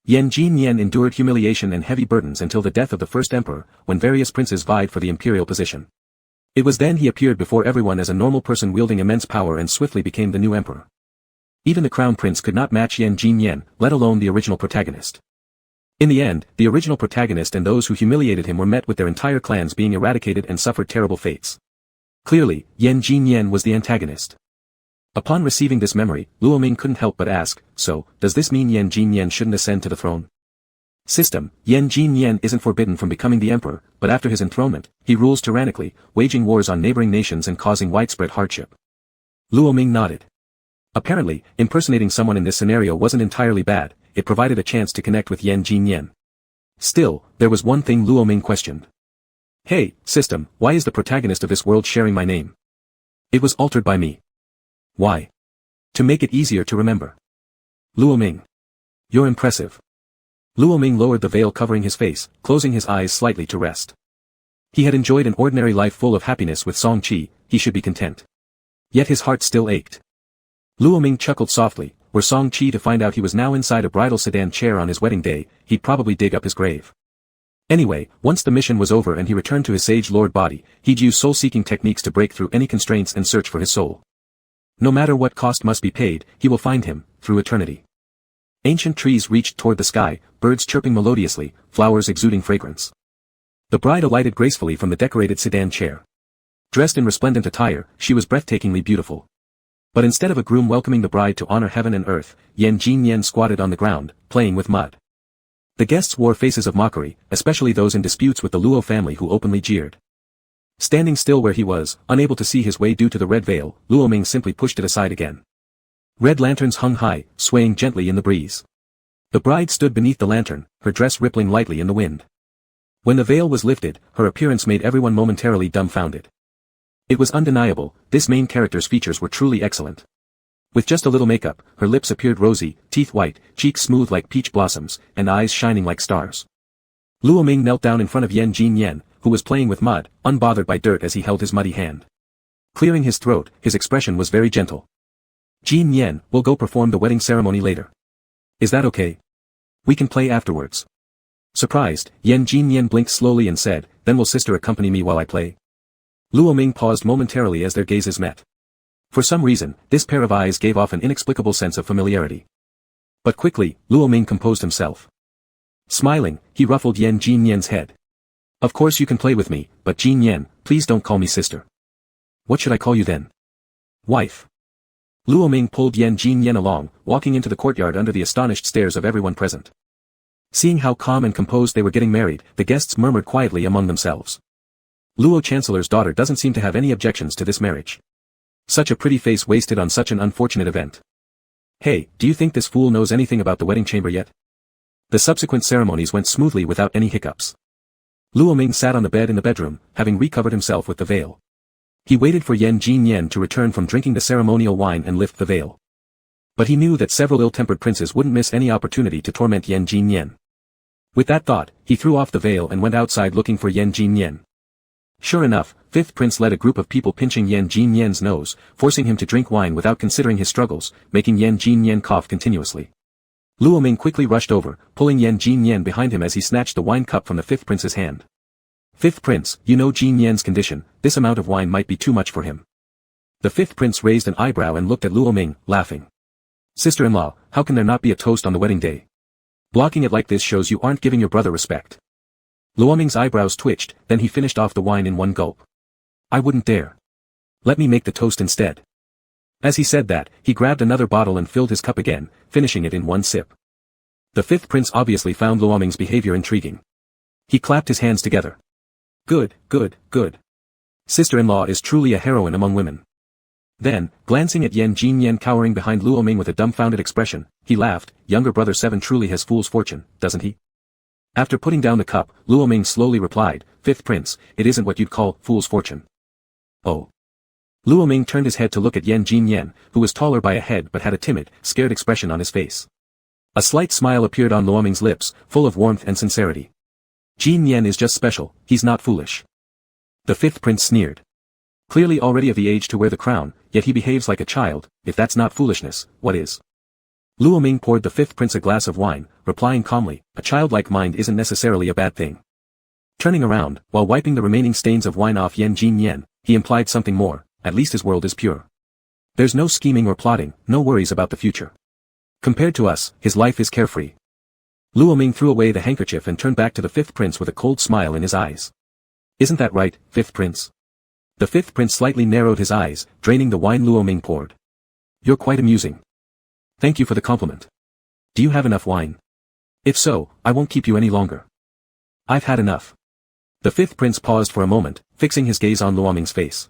Yan Jinyan endured humiliation and heavy burdens until the death of the first emperor, when various princes vied for the imperial position. It was then he appeared before everyone as a normal person wielding immense power and swiftly became the new emperor. Even the crown prince could not match Yan Jinyan, let alone the original protagonist. In the end, the original protagonist and those who humiliated him were met with their entire clans being eradicated and suffered terrible fates. Clearly, Yan Jinyan was the antagonist. Upon receiving this memory, Luo Ming couldn't help but ask, so, does this mean Yan Jinyan shouldn't ascend to the throne? System, Yan Jinyan isn't forbidden from becoming the emperor, but after his enthronement, he rules tyrannically, waging wars on neighboring nations and causing widespread hardship. Luo Ming nodded. Apparently, impersonating someone in this scenario wasn't entirely bad, it provided a chance to connect with Yan Jinyan. Still, there was one thing Luo Ming questioned. Hey, system, why is the protagonist of this world sharing my name? It was altered by me. Why? To make it easier to remember. Luo Ming. You're impressive. Luo Ming lowered the veil covering his face, closing his eyes slightly to rest. He had enjoyed an ordinary life full of happiness with Song Qi, he should be content. Yet his heart still ached. Luo Ming chuckled softly, were Song Qi to find out he was now inside a bridal sedan chair on his wedding day, he'd probably dig up his grave. Anyway, once the mission was over and he returned to his sage lord body, he'd use soul-seeking techniques to break through any constraints and search for his soul. No matter what cost must be paid, he will find him, through eternity. Ancient trees reached toward the sky, birds chirping melodiously, flowers exuding fragrance. The bride alighted gracefully from the decorated sedan chair. Dressed in resplendent attire, she was breathtakingly beautiful. But instead of a groom welcoming the bride to honor heaven and earth, Yan Jinyan squatted on the ground, playing with mud. The guests wore faces of mockery, especially those in disputes with the Luo family who openly jeered. Standing still where he was, unable to see his way due to the red veil, Luo Ming simply pushed it aside again. Red lanterns hung high, swaying gently in the breeze. The bride stood beneath the lantern, her dress rippling lightly in the wind. When the veil was lifted, her appearance made everyone momentarily dumbfounded. It was undeniable, this main character's features were truly excellent. With just a little makeup, her lips appeared rosy, teeth white, cheeks smooth like peach blossoms, and eyes shining like stars. Luo Ming knelt down in front of Yan Jinyan, who was playing with mud, unbothered by dirt as he held his muddy hand. Clearing his throat, his expression was very gentle. "Jin Yan, we'll go perform the wedding ceremony later. Is that okay? We can play afterwards." Surprised, Yan Jinyan blinked slowly and said, "Then will sister accompany me while I play?" Luo Ming paused momentarily as their gazes met. For some reason, this pair of eyes gave off an inexplicable sense of familiarity. But quickly, Luo Ming composed himself. Smiling, he ruffled Yan Jinyan's head. "Of course you can play with me, but Jin Yan, please don't call me sister." "What should I call you then?" "Wife." Luo Ming pulled Yan Jinyan along, walking into the courtyard under the astonished stares of everyone present. Seeing how calm and composed they were getting married, the guests murmured quietly among themselves. Luo Chancellor's daughter doesn't seem to have any objections to this marriage. Such a pretty face wasted on such an unfortunate event. Hey, do you think this fool knows anything about the wedding chamber yet? The subsequent ceremonies went smoothly without any hiccups. Luo Ming sat on the bed in the bedroom, having recovered himself with the veil. He waited for Yan Jinyan to return from drinking the ceremonial wine and lift the veil. But he knew that several ill-tempered princes wouldn't miss any opportunity to torment Yan Jinyan. With that thought, he threw off the veil and went outside looking for Yan Jinyan. Sure enough, fifth prince led a group of people pinching Yan Jinyan's nose, forcing him to drink wine without considering his struggles, making Yan Jinyan cough continuously. Luo Ming quickly rushed over, pulling Yan Jinyan behind him as he snatched the wine cup from the fifth prince's hand. "Fifth prince, you know Jin Yan's condition, this amount of wine might be too much for him." The fifth prince raised an eyebrow and looked at Luo Ming, laughing. "Sister-in-law, how can there not be a toast on the wedding day? Blocking it like this shows you aren't giving your brother respect." Luo Ming's eyebrows twitched, then he finished off the wine in one gulp. "I wouldn't dare. Let me make the toast instead." As he said that, he grabbed another bottle and filled his cup again, finishing it in one sip. The fifth prince obviously found Luo Ming's behavior intriguing. He clapped his hands together. "Good, good, good. Sister-in-law is truly a heroine among women." Then, glancing at Yan Jinyan cowering behind Luo Ming with a dumbfounded expression, he laughed, "Younger brother 7 truly has fool's fortune, doesn't he?" After putting down the cup, Luo Ming slowly replied, "Fifth prince, it isn't what you'd call fool's fortune." "Oh." Luo Ming turned his head to look at Yan Jinyan, who was taller by a head but had a timid, scared expression on his face. A slight smile appeared on Luo Ming's lips, full of warmth and sincerity. "Jin Yan is just special, he's not foolish." The fifth prince sneered. "Clearly already of the age to wear the crown, yet he behaves like a child. If that's not foolishness, what is?" Luo Ming poured the fifth prince a glass of wine, replying calmly, "A childlike mind isn't necessarily a bad thing." Turning around, while wiping the remaining stains of wine off Yan Jinyan, he implied something more, "At least his world is pure. There's no scheming or plotting, no worries about the future. Compared to us, his life is carefree." Luo Ming threw away the handkerchief and turned back to the fifth prince with a cold smile in his eyes. "Isn't that right, fifth prince?" The fifth prince slightly narrowed his eyes, draining the wine Luo Ming poured. "You're quite amusing. Thank you for the compliment. Do you have enough wine? If so, I won't keep you any longer. I've had enough." The fifth prince paused for a moment, fixing his gaze on Luo Ming's face.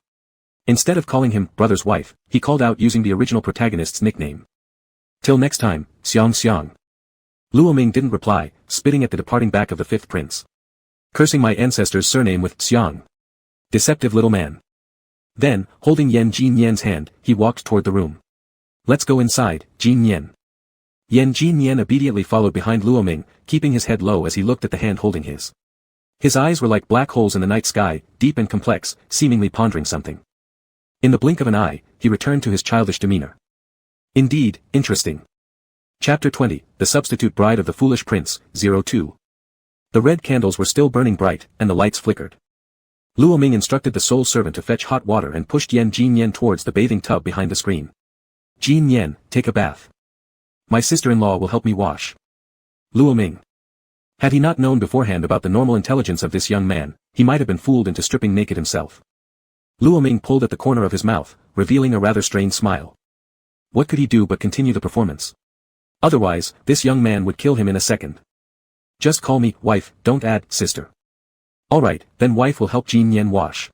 Instead of calling him brother's wife, he called out using the original protagonist's nickname. "Till next time, Xiang Xiang." Luo Ming didn't reply, spitting at the departing back of the fifth prince. "Cursing my ancestor's surname with Xiang. Deceptive little man." Then, holding Yan Jinyan's hand, he walked toward the room. "Let's go inside, Jin Yan." Yan Jinyan obediently followed behind Luo Ming, keeping his head low as he looked at the hand holding his. His eyes were like black holes in the night sky, deep and complex, seemingly pondering something. In the blink of an eye, he returned to his childish demeanor. Indeed, interesting. Chapter 20, The Substitute Bride of the Foolish Prince, 02. The red candles were still burning bright, and the lights flickered. Luo Ming instructed the soul servant to fetch hot water and pushed Yan Jinyan towards the bathing tub behind the screen. "Jin Yan, take a bath. My sister-in-law will help me wash." Luo Ming. Had he not known beforehand about the normal intelligence of this young man, he might have been fooled into stripping naked himself. Luo Ming pulled at the corner of his mouth, revealing a rather strained smile. What could he do but continue the performance? Otherwise, this young man would kill him in a second. "Just call me wife, don't add sister." "Alright, then wife will help Jin Yan wash."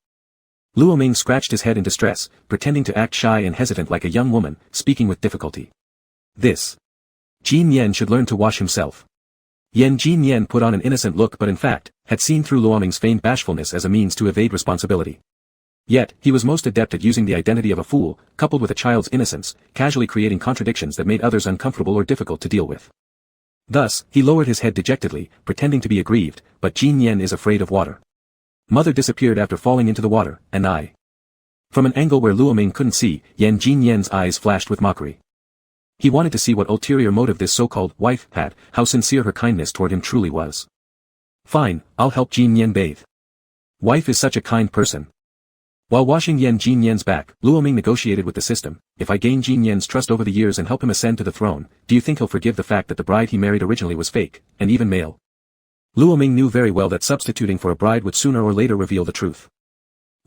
Luo Ming scratched his head in distress, pretending to act shy and hesitant like a young woman, speaking with difficulty. "This. Jin Yen should learn to wash himself. Jin Yen put on an innocent look but in fact, had seen through Luoming's feigned bashfulness as a means to evade responsibility. Yet, he was most adept at using the identity of a fool, coupled with a child's innocence, casually creating contradictions that made others uncomfortable or difficult to deal with. Thus, he lowered his head dejectedly, pretending to be aggrieved, but Jin Yen is afraid of water. Mother disappeared after falling into the water, and I. From an angle where Luoming couldn't see, Jin Yen's eyes flashed with mockery. He wanted to see what ulterior motive this so-called wife had, how sincere her kindness toward him truly was. Fine, I'll help Jin Yen bathe. Wife is such a kind person. While washing Jin Yen's back, Luoming negotiated with the system. If I gain Jin Yen's trust over the years and help him ascend to the throne, do you think he'll forgive the fact that the bride he married originally was fake, and even male? Luoming knew very well that substituting for a bride would sooner or later reveal the truth.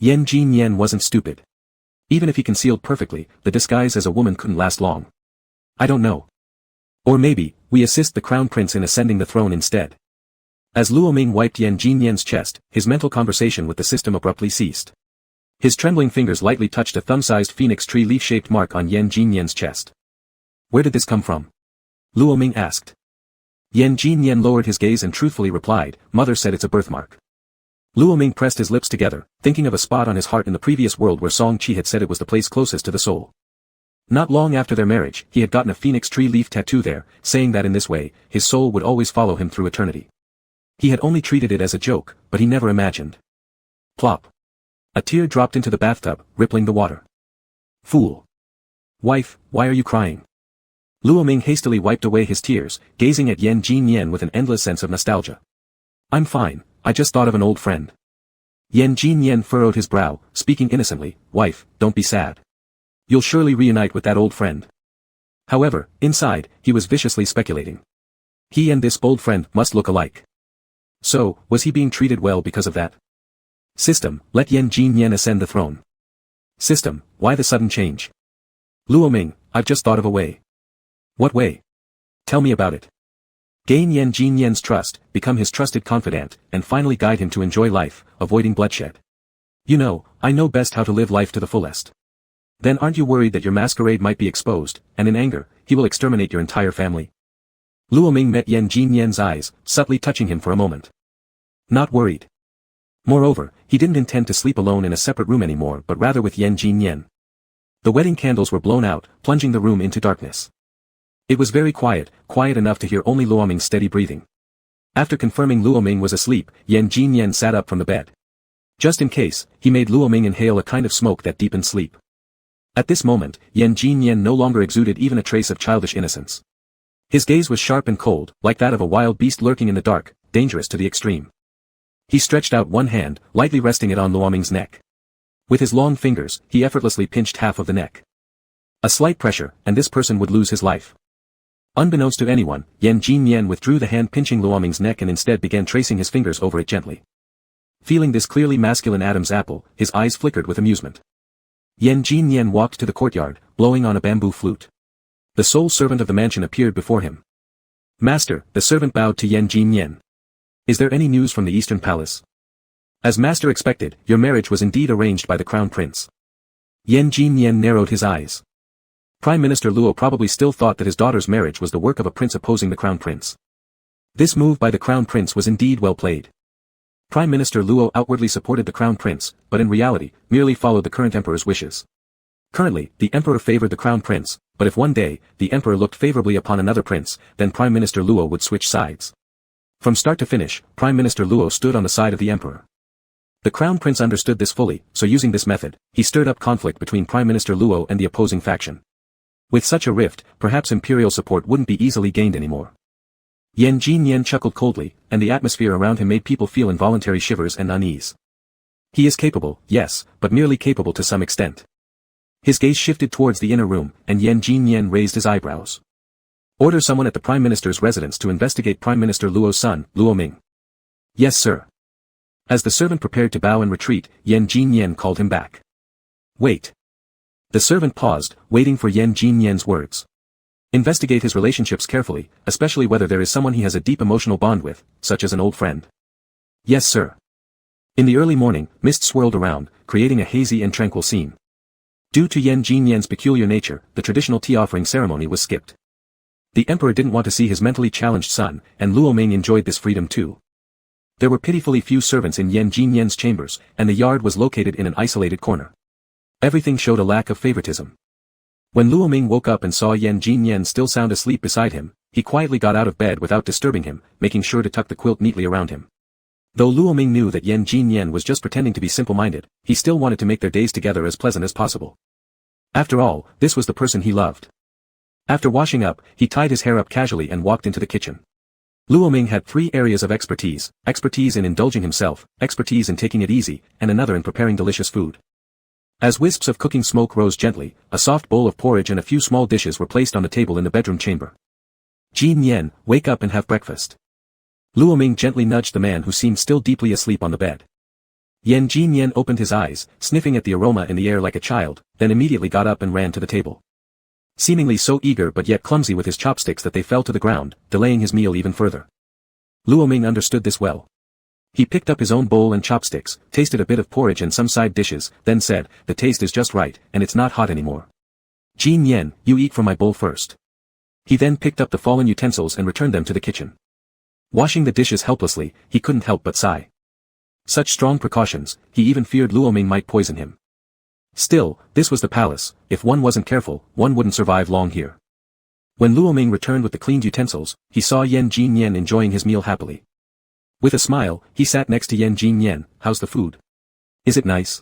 Jin Yen wasn't stupid. Even if he concealed perfectly, the disguise as a woman couldn't last long. I don't know. Or maybe, we assist the crown prince in ascending the throne instead. As Luoming wiped Jin Yen's chest, his mental conversation with the system abruptly ceased. His trembling fingers lightly touched a thumb-sized phoenix tree leaf-shaped mark on Jin Yen's chest. Where did this come from? Luoming asked. Jin Yen lowered his gaze and truthfully replied, Mother said it's a birthmark. Luoming pressed his lips together, thinking of a spot on his heart in the previous world where Song Chi had said it was the place closest to the soul. Not long after their marriage, he had gotten a phoenix tree leaf tattoo there, saying that in this way, his soul would always follow him through eternity. He had only treated it as a joke, but he never imagined. Plop. A tear dropped into the bathtub, rippling the water. Fool. Wife, why are you crying? Luoming hastily wiped away his tears, gazing at Jin Yen with an endless sense of nostalgia. I'm fine, I just thought of an old friend. Jin Yen furrowed his brow, speaking innocently, Wife, don't be sad. You'll surely reunite with that old friend. However, inside, he was viciously speculating. He and this bold friend must look alike. So, was he being treated well because of that? System, let Jin Yen ascend the throne. System, why the sudden change? Luoming, I've just thought of a way. What way? Tell me about it. Gain Jin Yen's trust, become his trusted confidant, and finally guide him to enjoy life, avoiding bloodshed. You know, I know best how to live life to the fullest. Then aren't you worried that your masquerade might be exposed, and in anger, he will exterminate your entire family? Luoming met Jin Yen's eyes, subtly touching him for a moment. Not worried. Moreover, he didn't intend to sleep alone in a separate room anymore but rather with Jin Yen. The wedding candles were blown out, plunging the room into darkness. It was very quiet, quiet enough to hear only Luoming's steady breathing. After confirming Luoming was asleep, Jin Yen sat up from the bed. Just in case, he made Luoming inhale a kind of smoke that deepened sleep. At this moment, Jin Yen no longer exuded even a trace of childish innocence. His gaze was sharp and cold, like that of a wild beast lurking in the dark, dangerous to the extreme. He stretched out one hand, lightly resting it on Luoming's neck. With his long fingers, he effortlessly pinched half of the neck. A slight pressure, and this person would lose his life. Unbeknownst to anyone, Jin Yen withdrew the hand pinching Luoming's neck and instead began tracing his fingers over it gently. Feeling this clearly masculine Adam's apple, his eyes flickered with amusement. Jin Yen walked to the courtyard, blowing on a bamboo flute. The sole servant of the mansion appeared before him. Master, the servant bowed to Jin Yen. Is there any news from the Eastern Palace? As Master expected, your marriage was indeed arranged by the Crown Prince. Jin Yen narrowed his eyes. Prime Minister Luo probably still thought that his daughter's marriage was the work of a prince opposing the Crown Prince. This move by the Crown Prince was indeed well played. Prime Minister Luo outwardly supported the Crown Prince, but in reality, merely followed the current Emperor's wishes. Currently, the Emperor favored the Crown Prince, but if one day, the Emperor looked favorably upon another prince, then Prime Minister Luo would switch sides. From start to finish, Prime Minister Luo stood on the side of the Emperor. The Crown Prince understood this fully, so using this method, he stirred up conflict between Prime Minister Luo and the opposing faction. With such a rift, perhaps imperial support wouldn't be easily gained anymore. Jin Yen chuckled coldly, and the atmosphere around him made people feel involuntary shivers and unease. He is capable, yes, but merely capable to some extent. His gaze shifted towards the inner room, and Jin Yen raised his eyebrows. Order someone at the Prime Minister's residence to investigate Prime Minister Luo's son, Luoming. Yes, sir. As the servant prepared to bow and retreat, Jin Yen called him back. Wait. The servant paused, waiting for Jin Yen's words. Investigate his relationships carefully, especially whether there is someone he has a deep emotional bond with, such as an old friend. Yes, sir. In the early morning, mist swirled around, creating a hazy and tranquil scene. Due to Jin Yen's peculiar nature, the traditional tea offering ceremony was skipped. The emperor didn't want to see his mentally challenged son, and Luo Ming enjoyed this freedom too. There were pitifully few servants in Yan Jinyan's chambers, and the yard was located in an isolated corner. Everything showed a lack of favoritism. When Luo Ming woke up and saw Yan Jinyan still sound asleep beside him, he quietly got out of bed without disturbing him, making sure to tuck the quilt neatly around him. Though Luo Ming knew that Yan Jinyan was just pretending to be simple-minded, he still wanted to make their days together as pleasant as possible. After all, this was the person he loved. After washing up, he tied his hair up casually and walked into the kitchen. Luo Ming had 3 areas of expertise: expertise in indulging himself, expertise in taking it easy, and another in preparing delicious food. As wisps of cooking smoke rose gently, a soft bowl of porridge and a few small dishes were placed on the table in the bedroom chamber. "Jin Yan, wake up and have breakfast." Luo Ming gently nudged the man who seemed still deeply asleep on the bed. Yan Jinyan opened his eyes, sniffing at the aroma in the air like a child, then immediately got up and ran to the table. Seemingly so eager but yet clumsy with his chopsticks that they fell to the ground, delaying his meal even further. Luo Ming understood this well. He picked up his own bowl and chopsticks, tasted a bit of porridge and some side dishes, then said, "The taste is just right, and it's not hot anymore. Jin Yan, you eat from my bowl first." He then picked up the fallen utensils and returned them to the kitchen. Washing the dishes helplessly, he couldn't help but sigh. Such strong precautions, he even feared Luo Ming might poison him. Still, this was the palace. If one wasn't careful, one wouldn't survive long here. When Luo Ming returned with the cleaned utensils, he saw Yan Jinyan enjoying his meal happily. With a smile, he sat next to Yan Jinyan. "How's the food? Is it nice?"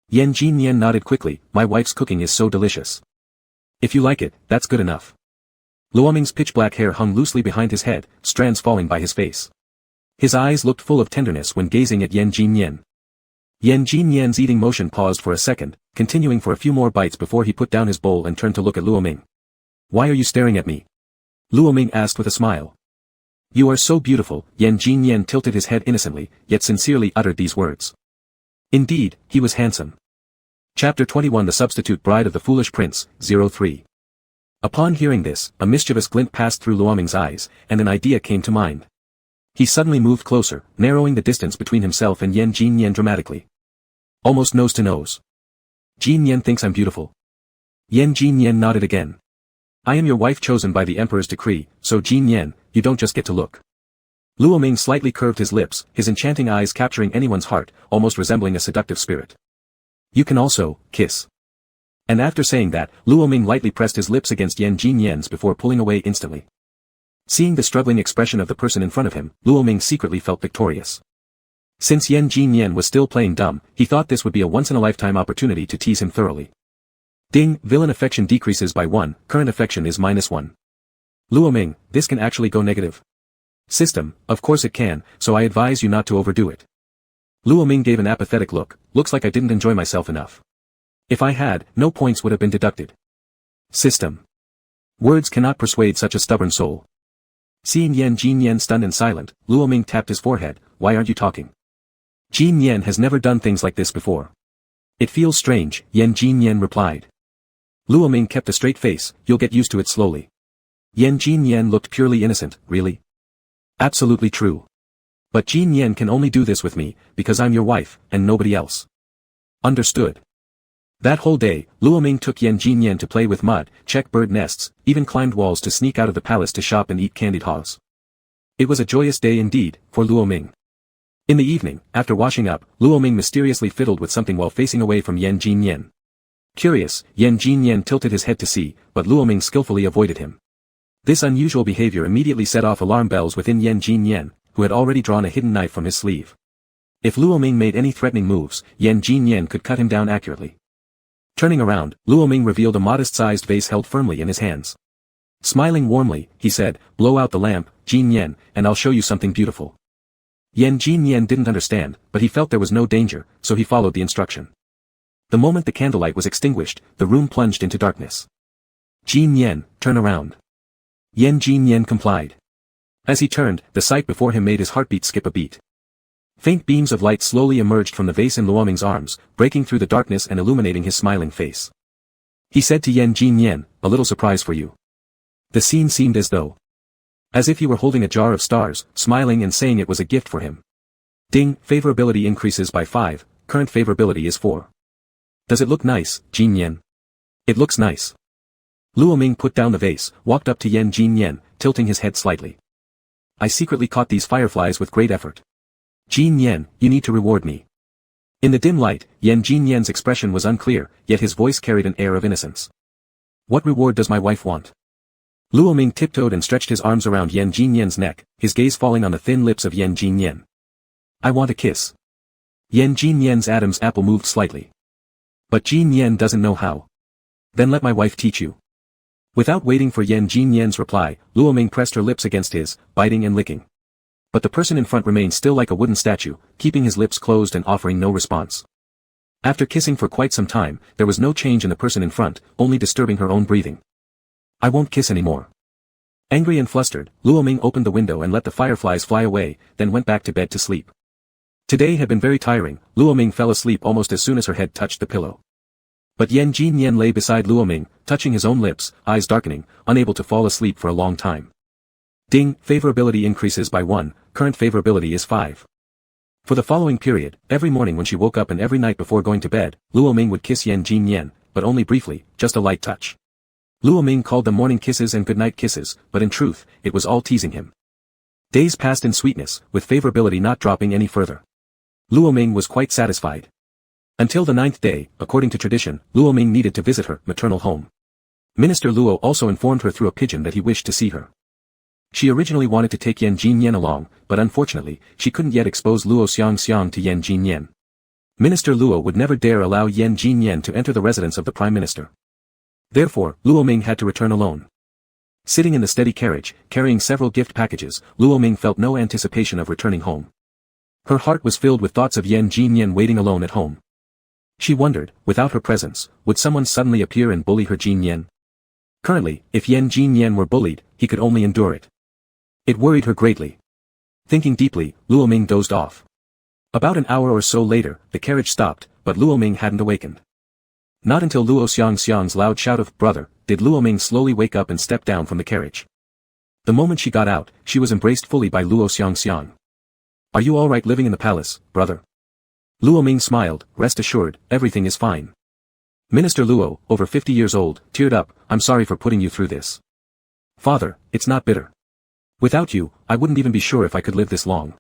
Yan Jinyan nodded quickly. "My wife's cooking is so delicious. If you like it, that's good enough." Luo Ming's pitch-black hair hung loosely behind his head, strands falling by his face. His eyes looked full of tenderness when gazing at Yan Jinyan. Yan Jinyan's eating motion paused for a second, continuing for a few more bites before he put down his bowl and turned to look at Luo Ming. "Why are you staring at me?" Luo Ming asked with a smile. "You are so beautiful." Yan Jinyan tilted his head innocently, yet sincerely uttered these words. Indeed, he was handsome. Chapter 21 The Substitute Bride of the Foolish Prince, 03. Upon hearing this, a mischievous glint passed through Luo Ming's eyes, and an idea came to mind. He suddenly moved closer, narrowing the distance between himself and Yan Jinyan dramatically. Almost nose to nose. "Jin Yan thinks I'm beautiful." Yan Jinyan nodded again. "I am your wife chosen by the emperor's decree, so Jin Yan, you don't just get to look." Luo Ming slightly curved his lips, his enchanting eyes capturing anyone's heart, almost resembling a seductive spirit. "You can also kiss." And after saying that, Luo Ming lightly pressed his lips against Yan Jinyan's before pulling away instantly. Seeing the struggling expression of the person in front of him, Luo Ming secretly felt victorious. Since Yan Jinyan was still playing dumb, he thought this would be a once-in-a-lifetime opportunity to tease him thoroughly. Ding, villain affection decreases by 1, current affection is -1. Luo Ming, this can actually go negative. System, of course it can, so I advise you not to overdo it. Luo Ming gave an apathetic look. Looks like I didn't enjoy myself enough. If I had, no points would have been deducted. System. Words cannot persuade such a stubborn soul. Seeing Yan Jinyan stunned and silent, Luo Ming tapped his forehead. "Why aren't you talking?" Jin Yan has never done things like this before. "It feels strange," Yan Jinyan replied. Luo Ming kept a straight face. "You'll get used to it slowly." Yan Jinyan looked purely innocent. "Really?" "Absolutely true. But Jin Yan can only do this with me, because I'm your wife, and nobody else." "Understood." That whole day, Luo Ming took Yan Jinyan to play with mud, check bird nests, even climbed walls to sneak out of the palace to shop and eat candied haws. It was a joyous day indeed, for Luo Ming. In the evening, after washing up, Luo Ming mysteriously fiddled with something while facing away from Yan Jinyan. Curious, Yan Jinyan tilted his head to see, but Luo Ming skillfully avoided him. This unusual behavior immediately set off alarm bells within Yan Jinyan, who had already drawn a hidden knife from his sleeve. If Luo Ming made any threatening moves, Yan Jinyan could cut him down accurately. Turning around, Luo Ming revealed a modest-sized vase held firmly in his hands. Smiling warmly, he said, "Blow out the lamp, Jin Yan, and I'll show you something beautiful." Yan Jinyan didn't understand, but he felt there was no danger, so he followed the instruction. The moment the candlelight was extinguished, the room plunged into darkness. "Jin Yan, turn around." Yan Jinyan complied. As he turned, the sight before him made his heartbeat skip a beat. Faint beams of light slowly emerged from the vase in Luo Ming's arms, breaking through the darkness and illuminating his smiling face. He said to Yan Jinyan, "A little surprise for you." The scene seemed as if he were holding a jar of stars, smiling and saying it was a gift for him. Ding, favorability increases by 5, current favorability is 4. "Does it look nice, Jinyan?" "It looks nice." Luo Ming put down the vase, walked up to Yan Jinyan, tilting his head slightly. I secretly caught these fireflies with great effort. Jinyan, you need to reward me. In the dim light, Yan Jinyan's expression was unclear, yet his voice carried an air of innocence. What reward does my wife want? Luo Ming tiptoed and stretched his arms around Yan Jinyan's neck, his gaze falling on the thin lips of Yan Jinyan. I want a kiss. Yan Jinyan's Adam's apple moved slightly. But Jinyan doesn't know how. Then let my wife teach you. Without waiting for Yan Jinyan's reply, Luo Ming pressed her lips against his, biting and licking. But the person in front remained still like a wooden statue, keeping his lips closed and offering no response. After kissing for quite some time, there was no change in the person in front, only disturbing her own breathing. I won't kiss anymore. Angry and flustered, Luo Ming opened the window and let the fireflies fly away, then went back to bed to sleep. Today had been very tiring. Luo Ming fell asleep almost as soon as her head touched the pillow. But Yan Jinyan lay beside Luo Ming, touching his own lips, eyes darkening, unable to fall asleep for a long time. Ding, favorability increases by 1, current favorability is 5. For the following period, every morning when she woke up and every night before going to bed, Luo Ming would kiss Yan Jinyan, but only briefly, just a light touch. Luo Ming called them morning kisses and goodnight kisses, but in truth, it was all teasing him. Days passed in sweetness, with favorability not dropping any further. Luo Ming was quite satisfied. Until the 9th day, according to tradition, Luo Ming needed to visit her maternal home. Minister Luo also informed her through a pigeon that he wished to see her. She originally wanted to take Yan Jinyan along, but unfortunately, she couldn't yet expose Luo Xiang to Yan Jinyan. Minister Luo would never dare allow Yan Jinyan to enter the residence of the Prime Minister. Therefore, Luo Ming had to return alone. Sitting in the steady carriage, carrying several gift packages, Luo Ming felt no anticipation of returning home. Her heart was filled with thoughts of Yan Jinyan waiting alone at home. She wondered, without her presence, would someone suddenly appear and bully her Jinyan? Currently, if Yan Jinyan were bullied, he could only endure it. It worried her greatly. Thinking deeply, Luo Ming dozed off. About an hour or so later, the carriage stopped, but Luo Ming hadn't awakened. Not until Luo Xiang's loud shout of "Brother," did Luo Ming slowly wake up and step down from the carriage. The moment she got out, she was embraced fully by Luo Xiang. Are you all right living in the palace, brother? Luo Ming smiled, rest assured, everything is fine. Minister Luo, over 50 years old, teared up, I'm sorry for putting you through this. Father, it's not bitter. Without you, I wouldn't even be sure if I could live this long.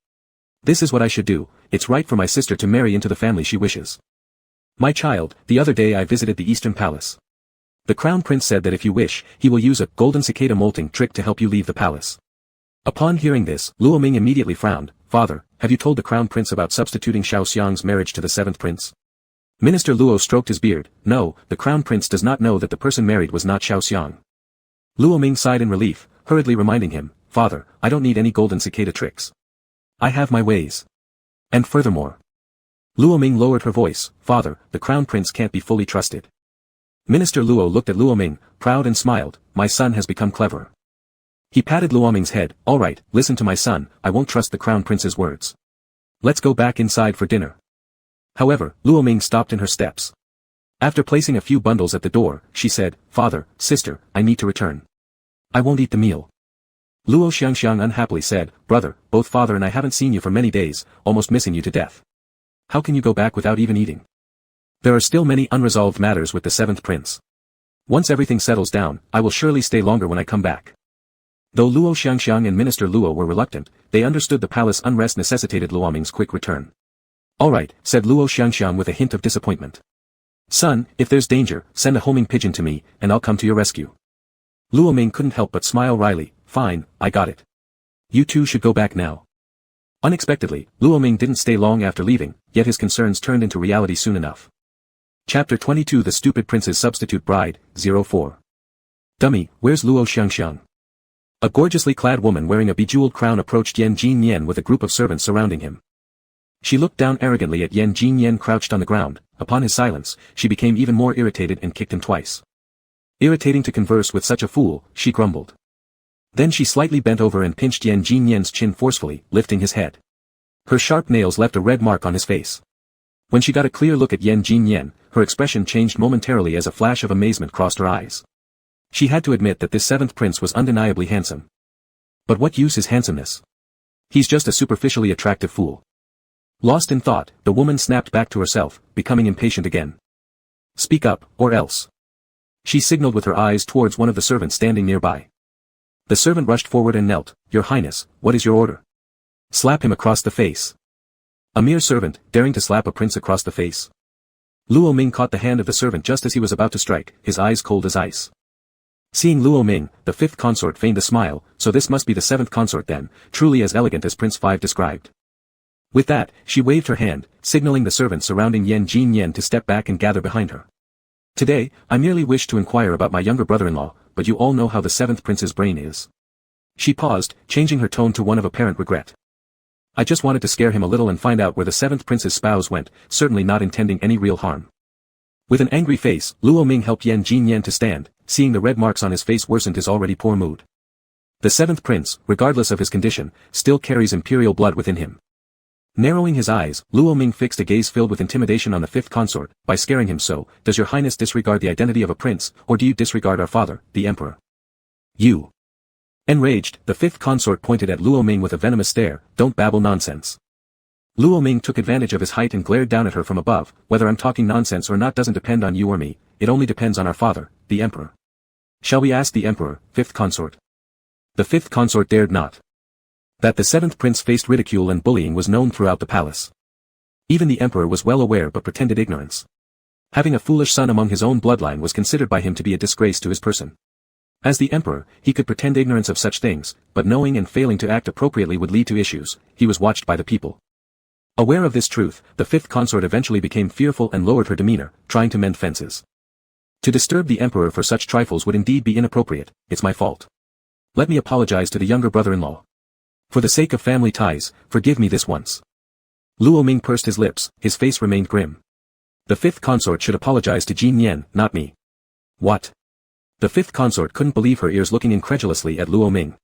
This is what I should do, it's right for my sister to marry into the family she wishes. My child, the other day I visited the Eastern Palace. The Crown Prince said that if you wish, he will use a golden cicada molting trick to help you leave the palace. Upon hearing this, Luo Ming immediately frowned. Father, have you told the Crown Prince about substituting Xiao Xiang's marriage to the 7th prince? Minister Luo stroked his beard. No, the Crown Prince does not know that the person married was not Xiao Xiang. Luo Ming sighed in relief, hurriedly reminding him, Father, I don't need any golden cicada tricks. I have my ways. And furthermore. Luo Ming lowered her voice, Father, the Crown Prince can't be fully trusted. Minister Luo looked at Luo Ming, proud and smiled, my son has become cleverer. He patted Luo Ming's head, all right, listen to my son, I won't trust the Crown Prince's words. Let's go back inside for dinner. However, Luo Ming stopped in her steps. After placing a few bundles at the door, she said, Father, sister, I need to return. I won't eat the meal. Luo Xiang unhappily said, Brother, both father and I haven't seen you for many days, almost missing you to death. How can you go back without even eating? There are still many unresolved matters with the 7th prince. Once everything settles down, I will surely stay longer when I come back. Though Luo Xiang and Minister Luo were reluctant, they understood the palace unrest necessitated Luo Ming's quick return. All right, said Luo Xiang with a hint of disappointment. Son, if there's danger, send a homing pigeon to me, and I'll come to your rescue. Luo Ming couldn't help but smile wryly, fine, I got it. You two should go back now. Unexpectedly, Luo Ming didn't stay long after leaving, yet his concerns turned into reality soon enough. Chapter 22 The Stupid Prince's Substitute Bride, 04. Dummy, where's Luo Xiang? A gorgeously clad woman wearing a bejeweled crown approached Yan Jinyan with a group of servants surrounding him. She looked down arrogantly at Yan Jinyan crouched on the ground. Upon his silence, she became even more irritated and kicked him twice. Irritating to converse with such a fool, she grumbled. Then she slightly bent over and pinched Yan Jinyan's chin forcefully, lifting his head. Her sharp nails left a red mark on his face. When she got a clear look at Yan Jinyan, her expression changed momentarily as a flash of amazement crossed her eyes. She had to admit that this 7th prince was undeniably handsome. But what use is handsomeness? He's just a superficially attractive fool. Lost in thought, the woman snapped back to herself, becoming impatient again. Speak up, or else. She signaled with her eyes towards one of the servants standing nearby. The servant rushed forward and knelt. "Your Highness, what is your order?" "Slap him across the face." A mere servant, daring to slap a prince across the face. Luo Ming caught the hand of the servant just as he was about to strike, his eyes cold as ice. Seeing Luo Ming, the fifth consort feigned a smile, so this must be the seventh consort then, truly as elegant as Prince Five described. With that, she waved her hand, signaling the servants surrounding Yan Jinyan to step back and gather behind her. "Today, I merely wish to inquire about my younger brother-in-law, but you all know how the seventh prince's brain is." She paused, changing her tone to one of apparent regret. "I just wanted to scare him a little and find out where the seventh prince's spouse went, certainly not intending any real harm." With an angry face, Luo Ming helped Yan Jinyan to stand, seeing the red marks on his face worsened his already poor mood. The seventh prince, regardless of his condition, still carries imperial blood within him. Narrowing his eyes, Luo Ming fixed a gaze filled with intimidation on the fifth consort. "By scaring him so, does your highness disregard the identity of a prince, or do you disregard our father, the emperor?" "You." Enraged, the fifth consort pointed at Luo Ming with a venomous stare. "Don't babble nonsense." Luo Ming took advantage of his height and glared down at her from above. "Whether I'm talking nonsense or not doesn't depend on you or me, it only depends on our father, the emperor." "Shall we ask the emperor, fifth consort?" The fifth consort dared not. That the seventh prince faced ridicule and bullying was known throughout the palace. Even the emperor was well aware but pretended ignorance. Having a foolish son among his own bloodline was considered by him to be a disgrace to his person. As the emperor, he could pretend ignorance of such things, but knowing and failing to act appropriately would lead to issues. He was watched by the people. Aware of this truth, the fifth consort eventually became fearful and lowered her demeanor, trying to mend fences. To disturb the emperor for such trifles would indeed be inappropriate. "It's my fault. Let me apologize to the younger brother-in-law. For the sake of family ties, forgive me this once." Luo Ming pursed his lips, his face remained grim. "The fifth consort should apologize to Jin Yan, not me." "What?" The fifth consort couldn't believe her ears, looking incredulously at Luo Ming.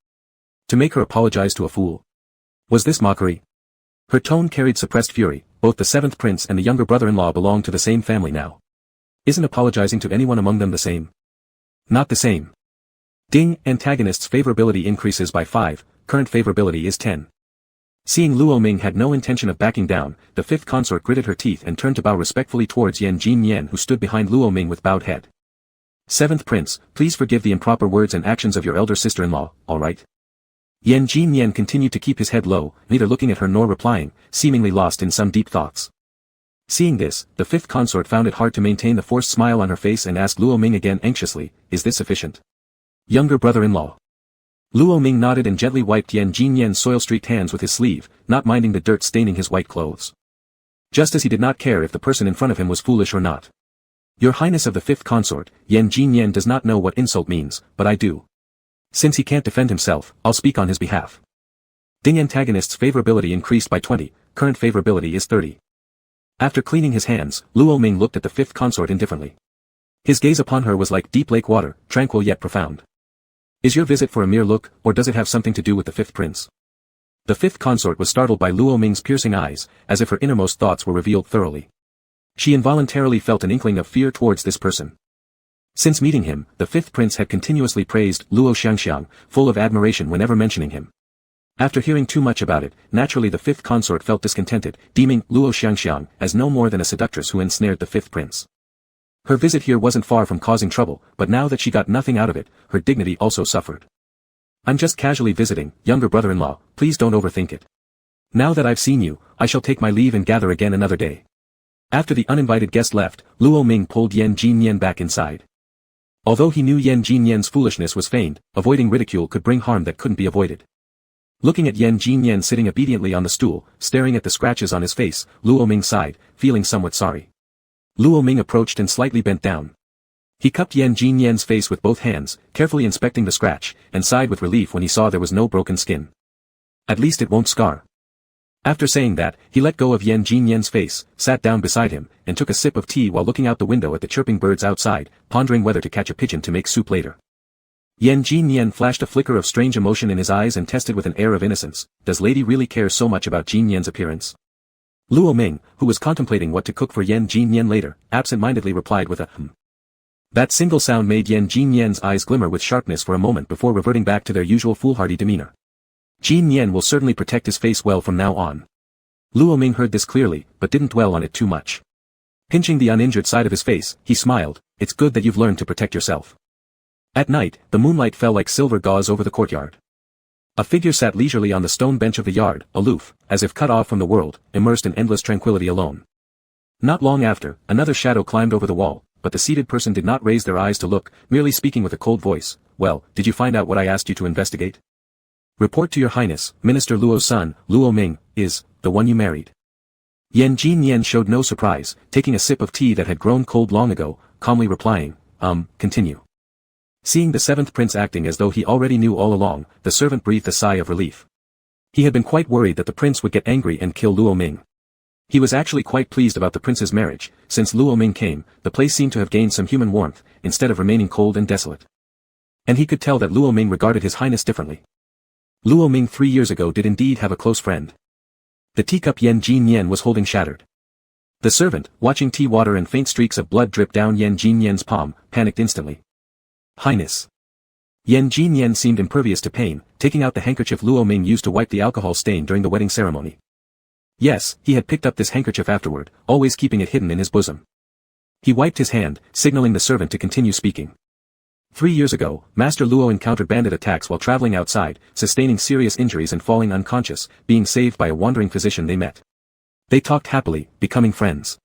To make her apologize to a fool? Was this mockery? Her tone carried suppressed fury. Both the seventh prince and the younger brother-in-law belong to the same family now. Isn't apologizing to anyone among them the same? Not the same. Ding, antagonist's favorability increases by 5, current favorability is 10. Seeing Luo Ming had no intention of backing down, the fifth consort gritted her teeth and turned to bow respectfully towards Yan Jinyan, who stood behind Luo Ming with bowed head. "Seventh prince, please forgive the improper words and actions of your elder sister-in-law, all right?" Yan Jinyan continued to keep his head low, neither looking at her nor replying, seemingly lost in some deep thoughts. Seeing this, the fifth consort found it hard to maintain the forced smile on her face and asked Luo Ming again anxiously, "Is this sufficient?" "Younger brother-in-law." Luo Ming nodded and gently wiped Yan Jinyan's soil-streaked hands with his sleeve, not minding the dirt staining his white clothes. Just as he did not care if the person in front of him was foolish or not. "Your Highness of the fifth consort, Yan Jinyan does not know what insult means, but I do. Since he can't defend himself, I'll speak on his behalf." Ding, antagonist's favorability increased by 20, current favorability is 30. After cleaning his hands, Luo Ming looked at the fifth consort indifferently. His gaze upon her was like deep lake water, tranquil yet profound. "Is your visit for a mere look, or does it have something to do with the fifth prince?" The fifth consort was startled by Luo Ming's piercing eyes, as if her innermost thoughts were revealed thoroughly. She involuntarily felt an inkling of fear towards this person. Since meeting him, the fifth prince had continuously praised Luo Xiangxiang, full of admiration whenever mentioning him. After hearing too much about it, naturally the fifth consort felt discontented, deeming Luo Xiangxiang as no more than a seductress who ensnared the fifth prince. Her visit here wasn't far from causing trouble, but now that she got nothing out of it, her dignity also suffered. "I'm just casually visiting, younger brother-in-law, please don't overthink it. Now that I've seen you, I shall take my leave and gather again another day." After the uninvited guest left, Luo Ming pulled Yan Jinyan back inside. Although he knew Yan Jinyan's foolishness was feigned, avoiding ridicule could bring harm that couldn't be avoided. Looking at Yan Jinyan sitting obediently on the stool, staring at the scratches on his face, Luo Ming sighed, feeling somewhat sorry. Luo Ming approached and slightly bent down. He cupped Yan Jinyan's face with both hands, carefully inspecting the scratch, and sighed with relief when he saw there was no broken skin. "At least it won't scar." After saying that, he let go of Yan Jinyan's face, sat down beside him, and took a sip of tea while looking out the window at the chirping birds outside, pondering whether to catch a pigeon to make soup later. Yan Jinyan flashed a flicker of strange emotion in his eyes and tested with an air of innocence, "Does lady really care so much about Jinyan's appearance?" Luo Ming, who was contemplating what to cook for Yan Jinyan later, absent-mindedly replied with a "hm." That single sound made Yan Jinyan's eyes glimmer with sharpness for a moment before reverting back to their usual foolhardy demeanor. Jinyan will certainly protect his face well from now on. Luo Ming heard this clearly, but didn't dwell on it too much. Pinching the uninjured side of his face, he smiled, "It's good that you've learned to protect yourself." At night, the moonlight fell like silver gauze over the courtyard. A figure sat leisurely on the stone bench of the yard, aloof, as if cut off from the world, immersed in endless tranquility alone. Not long after, another shadow climbed over the wall, but the seated person did not raise their eyes to look, merely speaking with a cold voice. "Well, did you find out what I asked you to investigate?" "Report to your highness, Minister Luo's son, Luo Ming, is the one you married." Yan Jinyan showed no surprise, taking a sip of tea that had grown cold long ago, calmly replying, Continue." Seeing the seventh prince acting as though he already knew all along, the servant breathed a sigh of relief. He had been quite worried that the prince would get angry and kill Luo Ming. He was actually quite pleased about the prince's marriage. Since Luo Ming came, the place seemed to have gained some human warmth, instead of remaining cold and desolate. And he could tell that Luo Ming regarded his highness differently. Luo Ming 3 years ago did indeed have a close friend. The teacup Yan Jinyan was holding shattered. The servant, watching tea water and faint streaks of blood drip down Yan Jinyan's palm, panicked instantly. "Highness." Yan Jinyan seemed impervious to pain, taking out the handkerchief Luo Ming used to wipe the alcohol stain during the wedding ceremony. Yes, he had picked up this handkerchief afterward, always keeping it hidden in his bosom. He wiped his hand, signaling the servant to continue speaking. 3 years ago, Master Luo encountered bandit attacks while traveling outside, sustaining serious injuries and falling unconscious, being saved by a wandering physician they met. They talked happily, becoming friends.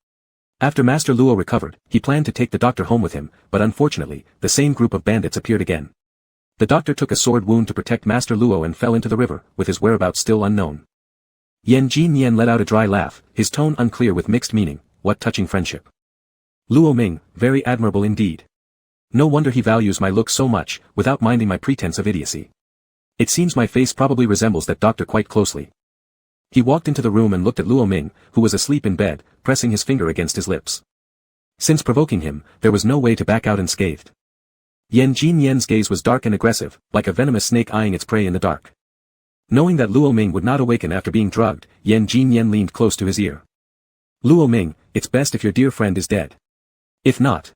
After Master Luo recovered, he planned to take the doctor home with him, but unfortunately, the same group of bandits appeared again. The doctor took a sword wound to protect Master Luo and fell into the river, with his whereabouts still unknown. Yan Jinyan let out a dry laugh, his tone unclear with mixed meaning. "What touching friendship. Luo Ming, very admirable indeed. No wonder he values my looks so much, without minding my pretense of idiocy. It seems my face probably resembles that doctor quite closely." He walked into the room and looked at Luo Ming, who was asleep in bed, pressing his finger against his lips. Since provoking him, there was no way to back out unscathed. Yan Jinyan's gaze was dark and aggressive, like a venomous snake eyeing its prey in the dark. Knowing that Luo Ming would not awaken after being drugged, Yan Jinyan leaned close to his ear. "Luo Ming, it's best if your dear friend is dead. If not..."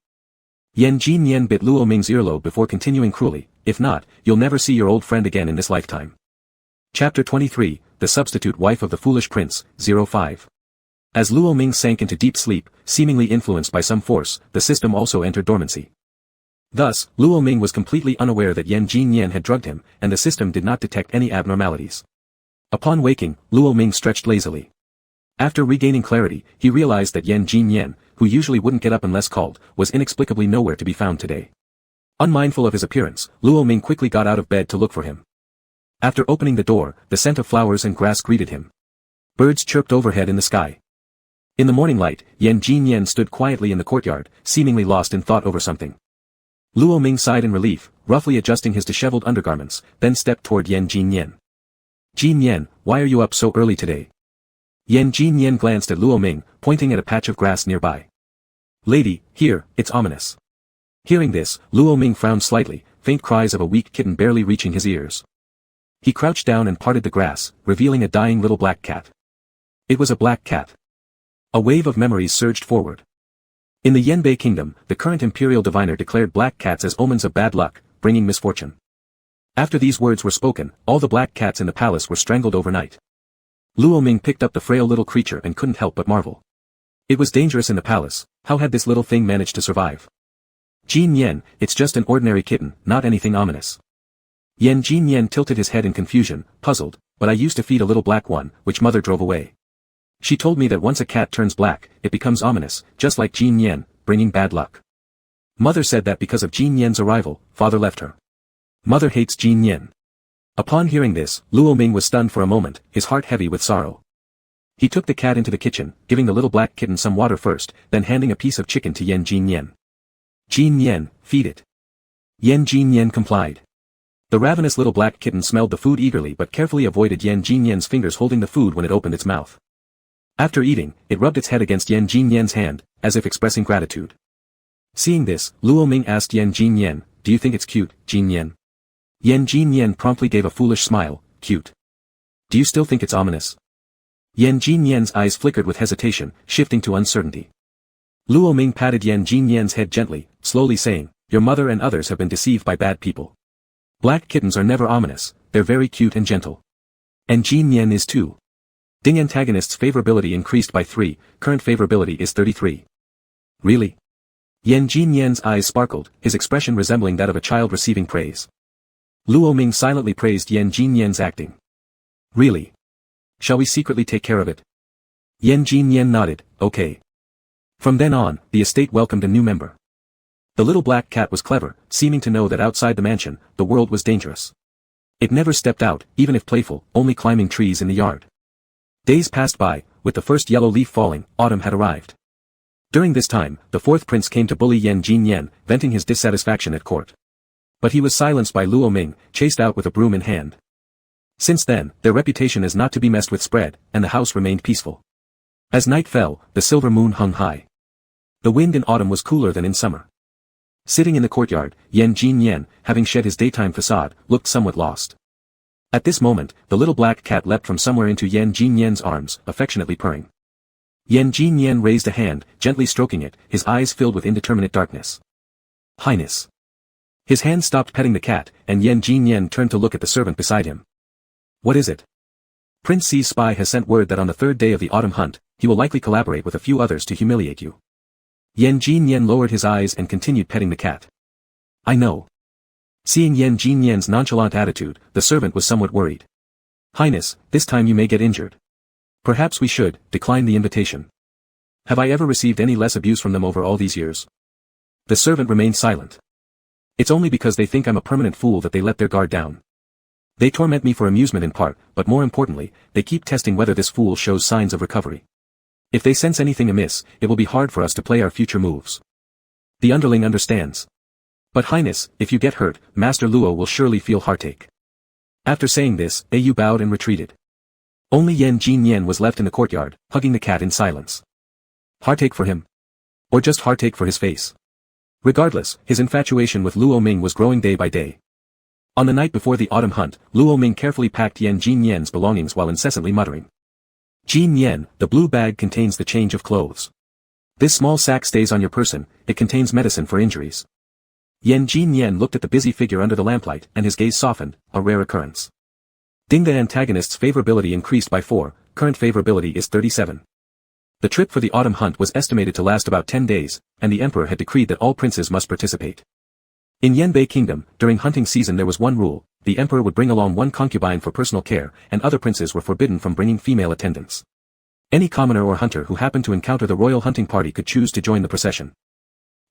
Yan Jinyan bit Luo Ming's earlobe before continuing cruelly, "If not, you'll never see your old friend again in this lifetime." Chapter 23, The Substitute Wife of the Foolish Prince, 05. As Luo Ming sank into deep sleep, seemingly influenced by some force, the system also entered dormancy. Thus, Luo Ming was completely unaware that Yan Jinyan had drugged him, and the system did not detect any abnormalities. Upon waking, Luo Ming stretched lazily. After regaining clarity, he realized that Yan Jinyan, who usually wouldn't get up unless called, was inexplicably nowhere to be found today. Unmindful of his appearance, Luo Ming quickly got out of bed to look for him. After opening the door, the scent of flowers and grass greeted him. Birds chirped overhead in the sky. In the morning light, Yan Jinyan stood quietly in the courtyard, seemingly lost in thought over something. Luo Ming sighed in relief, roughly adjusting his disheveled undergarments, then stepped toward Yan Jinyan. "Jinyan, why are you up so early today?" Yan Jinyan glanced at Luo Ming, pointing at a patch of grass nearby. "Lady, here, it's ominous." Hearing this, Luo Ming frowned slightly, faint cries of a weak kitten barely reaching his ears. He crouched down and parted the grass, revealing a dying little black cat. It was a black cat. A wave of memories surged forward. In the Yanbei kingdom, the current imperial diviner declared black cats as omens of bad luck, bringing misfortune. After these words were spoken, all the black cats in the palace were strangled overnight. Luo Ming picked up the frail little creature and couldn't help but marvel. It was dangerous in the palace. How had this little thing managed to survive? "Jinyan, it's just an ordinary kitten, not anything ominous." Yan Jinyan tilted his head in confusion, puzzled, "But I used to feed a little black one, which mother drove away. She told me that once a cat turns black, it becomes ominous, just like Jinyan, bringing bad luck. Mother said that because of Jinyan's arrival, father left her. Mother hates Jinyan." Upon hearing this, Luo Ming was stunned for a moment, his heart heavy with sorrow. He took the cat into the kitchen, giving the little black kitten some water first, then handing a piece of chicken to Yan Jinyan. "Jinyan, feed it." Yan Jinyan complied. The ravenous little black kitten smelled the food eagerly but carefully avoided Yan Jinyan's fingers holding the food when it opened its mouth. After eating, it rubbed its head against Yan Jinyan's hand, as if expressing gratitude. Seeing this, Luo Ming asked Yan Jinyan, "Do you think it's cute, Jinyan?" Yan Jinyan promptly gave a foolish smile, "Cute. Do you still think it's ominous?" Yan Jinyan's eyes flickered with hesitation, shifting to uncertainty. Luo Ming patted Yan Jinyan's head gently, slowly saying, "Your mother and others have been deceived by bad people. Black kittens are never ominous, they're very cute and gentle. And Jinyan is too." Ding antagonist's favorability increased by 3, current favorability is 33. Really? Yan Jinyan's eyes sparkled, his expression resembling that of a child receiving praise. Luo Ming silently praised Yan Jinyan's acting. Really? Shall we secretly take care of it? Yan Jinyan nodded, okay. From then on, the estate welcomed a new member. The little black cat was clever, seeming to know that outside the mansion, the world was dangerous. It never stepped out, even if playful, only climbing trees in the yard. Days passed by, with the first yellow leaf falling, autumn had arrived. During this time, the fourth prince came to bully Yan Jinyan, venting his dissatisfaction at court. But he was silenced by Luo Ming, chased out with a broom in hand. Since then, their reputation as not to be messed with spread, and the house remained peaceful. As night fell, the silver moon hung high. The wind in autumn was cooler than in summer. Sitting in the courtyard, Yan Jinyan, having shed his daytime facade, looked somewhat lost. At this moment, the little black cat leapt from somewhere into Yan Jinyan's arms, affectionately purring. Yan Jinyan raised a hand, gently stroking it, his eyes filled with indeterminate darkness. Highness. His hand stopped petting the cat, and Yan Jinyan turned to look at the servant beside him. What is it? Prince C's spy has sent word that on the third day of the autumn hunt, he will likely collaborate with a few others to humiliate you. Yan Jinyan lowered his eyes and continued petting the cat. I know. Seeing Yan Jinyan's nonchalant attitude, the servant was somewhat worried. Highness, this time you may get injured. Perhaps we should decline the invitation. Have I ever received any less abuse from them over all these years? The servant remained silent. It's only because they think I'm a permanent fool that they let their guard down. They torment me for amusement in part, but more importantly, they keep testing whether this fool shows signs of recovery. If they sense anything amiss, it will be hard for us to play our future moves. The underling understands. But Highness, if you get hurt, Master Luo will surely feel heartache. After saying this, Au bowed and retreated. Only Yan Jinyan was left in the courtyard, hugging the cat in silence. Heartache for him? Or just heartache for his face? Regardless, his infatuation with Luo Ming was growing day by day. On the night before the autumn hunt, Luo Ming carefully packed Yan Jinyan's belongings while incessantly muttering. Jinyan, the blue bag contains the change of clothes. This small sack stays on your person, it contains medicine for injuries. Yan Jinyan looked at the busy figure under the lamplight, and his gaze softened, a rare occurrence. Ding the antagonist's favorability increased by 4, current favorability is 37. The trip for the autumn hunt was estimated to last about 10 days, and the emperor had decreed that all princes must participate. In Yanbei Kingdom, during hunting season there was one rule, the emperor would bring along one concubine for personal care, and other princes were forbidden from bringing female attendants. Any commoner or hunter who happened to encounter the royal hunting party could choose to join the procession.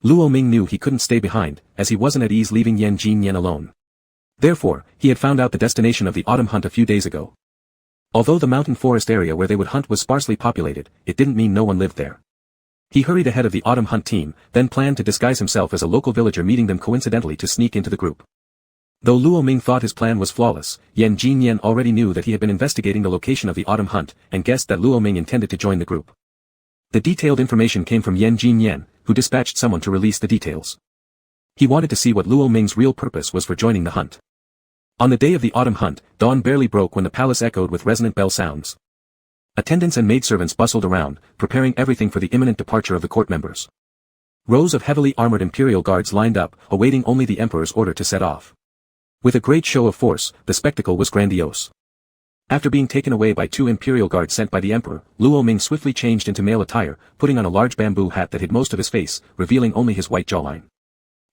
Luo Ming knew he couldn't stay behind, as he wasn't at ease leaving Yan Jinyan alone. Therefore, he had found out the destination of the autumn hunt a few days ago. Although the mountain forest area where they would hunt was sparsely populated, it didn't mean no one lived there. He hurried ahead of the autumn hunt team, then planned to disguise himself as a local villager meeting them coincidentally to sneak into the group. Though Luo Ming thought his plan was flawless, Yan Jinyan already knew that he had been investigating the location of the autumn hunt, and guessed that Luo Ming intended to join the group. The detailed information came from Yan Jinyan, who dispatched someone to release the details. He wanted to see what Luo Ming's real purpose was for joining the hunt. On the day of the autumn hunt, dawn barely broke when the palace echoed with resonant bell sounds. Attendants and maidservants bustled around, preparing everything for the imminent departure of the court members. Rows of heavily armored imperial guards lined up, awaiting only the emperor's order to set off. With a great show of force, the spectacle was grandiose. After being taken away by 2 imperial guards sent by the emperor, Luo Ming swiftly changed into male attire, putting on a large bamboo hat that hid most of his face, revealing only his white jawline.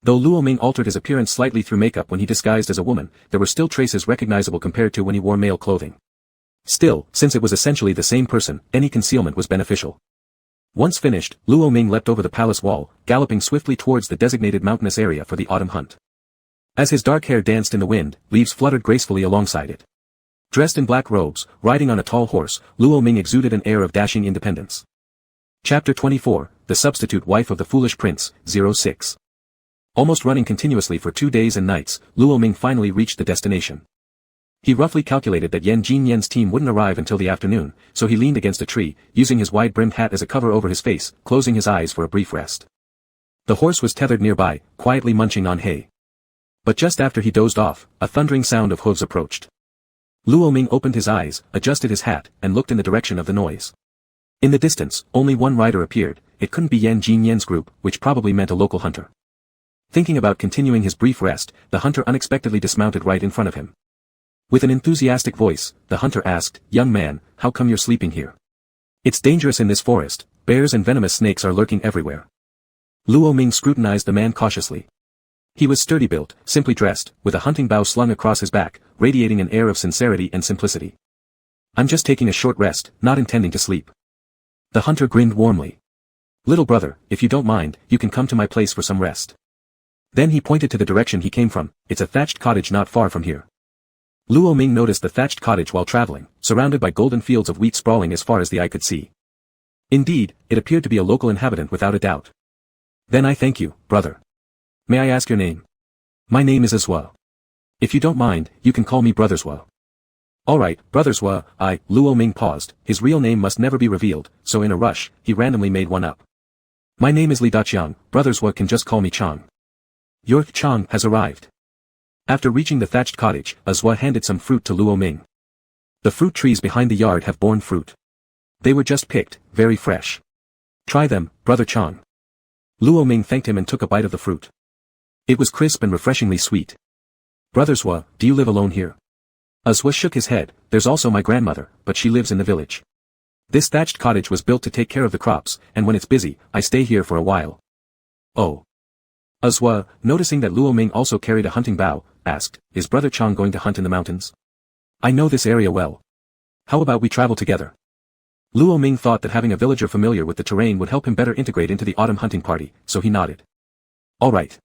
Though Luo Ming altered his appearance slightly through makeup when he disguised as a woman, there were still traces recognizable compared to when he wore male clothing. Still, since it was essentially the same person, any concealment was beneficial. Once finished, Luo Ming leapt over the palace wall, galloping swiftly towards the designated mountainous area for the autumn hunt. As his dark hair danced in the wind, leaves fluttered gracefully alongside it. Dressed in black robes, riding on a tall horse, Luo Ming exuded an air of dashing independence. Chapter 24, The Substitute Wife of the Foolish Prince, 06. Almost running continuously for 2 days and nights, Luo Ming finally reached the destination. He roughly calculated that Yan Jinyan's team wouldn't arrive until the afternoon, so he leaned against a tree, using his wide-brimmed hat as a cover over his face, closing his eyes for a brief rest. The horse was tethered nearby, quietly munching on hay. But just after he dozed off, a thundering sound of hooves approached. Luo Ming opened his eyes, adjusted his hat, and looked in the direction of the noise. In the distance, only one rider appeared. It couldn't be Yan Jinyan's group, which probably meant a local hunter. Thinking about continuing his brief rest, the hunter unexpectedly dismounted right in front of him. With an enthusiastic voice, the hunter asked, "Young man, how come you're sleeping here? It's dangerous in this forest, bears and venomous snakes are lurking everywhere. Luo Ming scrutinized the man cautiously. He was sturdy built, simply dressed, with a hunting bow slung across his back, radiating an air of sincerity and simplicity. "I'm just taking a short rest, not intending to sleep." The hunter grinned warmly. "Little brother, if you don't mind, you can come to my place for some rest." Then he pointed to the direction he came from. "It's a thatched cottage not far from here." Luo Ming noticed the thatched cottage while traveling, surrounded by golden fields of wheat sprawling as far as the eye could see. Indeed, it appeared to be a local inhabitant without a doubt. "Then I thank you, brother. May I ask your name?" "My name is Azwa. If you don't mind, you can call me Brotherswa." "All right, Brotherswa." Luo Ming paused. His real name must never be revealed, so in a rush, he randomly made one up. "My name is Li Daqiang, Brotherswa can just call me Chang." "Your Chang has arrived." After reaching the thatched cottage, Azwa handed some fruit to Luo Ming. "The fruit trees behind the yard have borne fruit. They were just picked, very fresh. Try them, Brother Chang." Luo Ming thanked him and took a bite of the fruit. It was crisp and refreshingly sweet. "Brotherswa, do you live alone here?" Azwa shook his head. "There's also my grandmother, but she lives in the village. This thatched cottage was built to take care of the crops, and when it's busy, I stay here for a while." "Oh." Azwa, noticing that Luo Ming also carried a hunting bow, asked, "Is Brother Chang going to hunt in the mountains? I know this area well. How about we travel together?" Luo Ming thought that having a villager familiar with the terrain would help him better integrate into the autumn hunting party, so he nodded. "All right."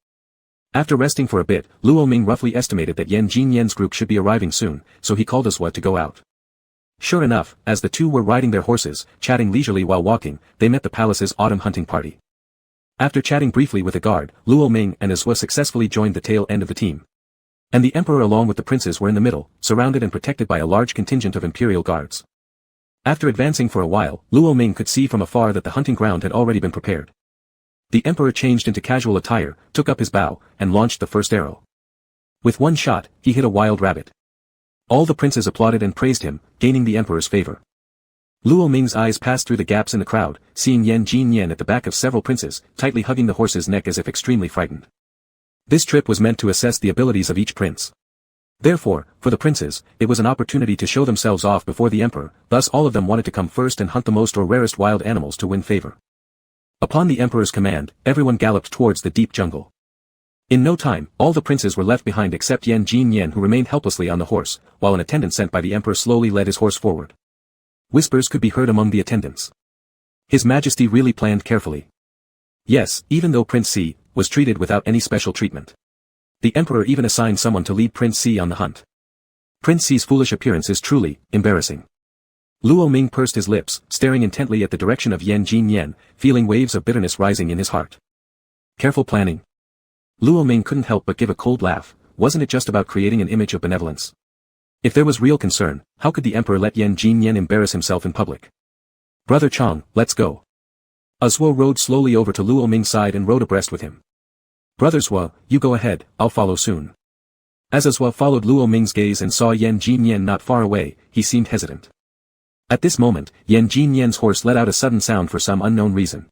After resting for a bit, Luo Ming roughly estimated that Yan Jinyan's group should be arriving soon, so he called Azwa to go out. Sure enough, as the two were riding their horses, chatting leisurely while walking, they met the palace's autumn hunting party. After chatting briefly with a guard, Luo Ming and Azwa successfully joined the tail end of the team. And the emperor along with the princes were in the middle, surrounded and protected by a large contingent of imperial guards. After advancing for a while, Luo Ming could see from afar that the hunting ground had already been prepared. The emperor changed into casual attire, took up his bow, and launched the first arrow. With one shot, he hit a wild rabbit. All the princes applauded and praised him, gaining the emperor's favor. Luo Ming's eyes passed through the gaps in the crowd, seeing Yan Jinyan at the back of several princes, tightly hugging the horse's neck as if extremely frightened. This trip was meant to assess the abilities of each prince. Therefore, for the princes, it was an opportunity to show themselves off before the emperor, thus all of them wanted to come first and hunt the most or rarest wild animals to win favor. Upon the emperor's command, everyone galloped towards the deep jungle. In no time, all the princes were left behind except Yan Jinyan who remained helplessly on the horse, while an attendant sent by the emperor slowly led his horse forward. Whispers could be heard among the attendants. His Majesty really planned carefully. Yes, even though Prince C was treated without any special treatment. The emperor even assigned someone to lead Prince C on the hunt. Prince C's foolish appearance is truly embarrassing. Luo Ming pursed his lips, staring intently at the direction of Yan Jinyan, feeling waves of bitterness rising in his heart. Careful planning. Luo Ming couldn't help but give a cold laugh. Wasn't it just about creating an image of benevolence? If there was real concern, how could the emperor let Yan Jinyan embarrass himself in public? "Brother Chang, let's go." Azwa rode slowly over to Luo Ming's side and rode abreast with him. "Brother Zwa, you go ahead, I'll follow soon." As Azwa followed Luo Ming's gaze and saw Yan Jinyan not far away, he seemed hesitant. At this moment, Yan Jinyan's horse let out a sudden sound for some unknown reason.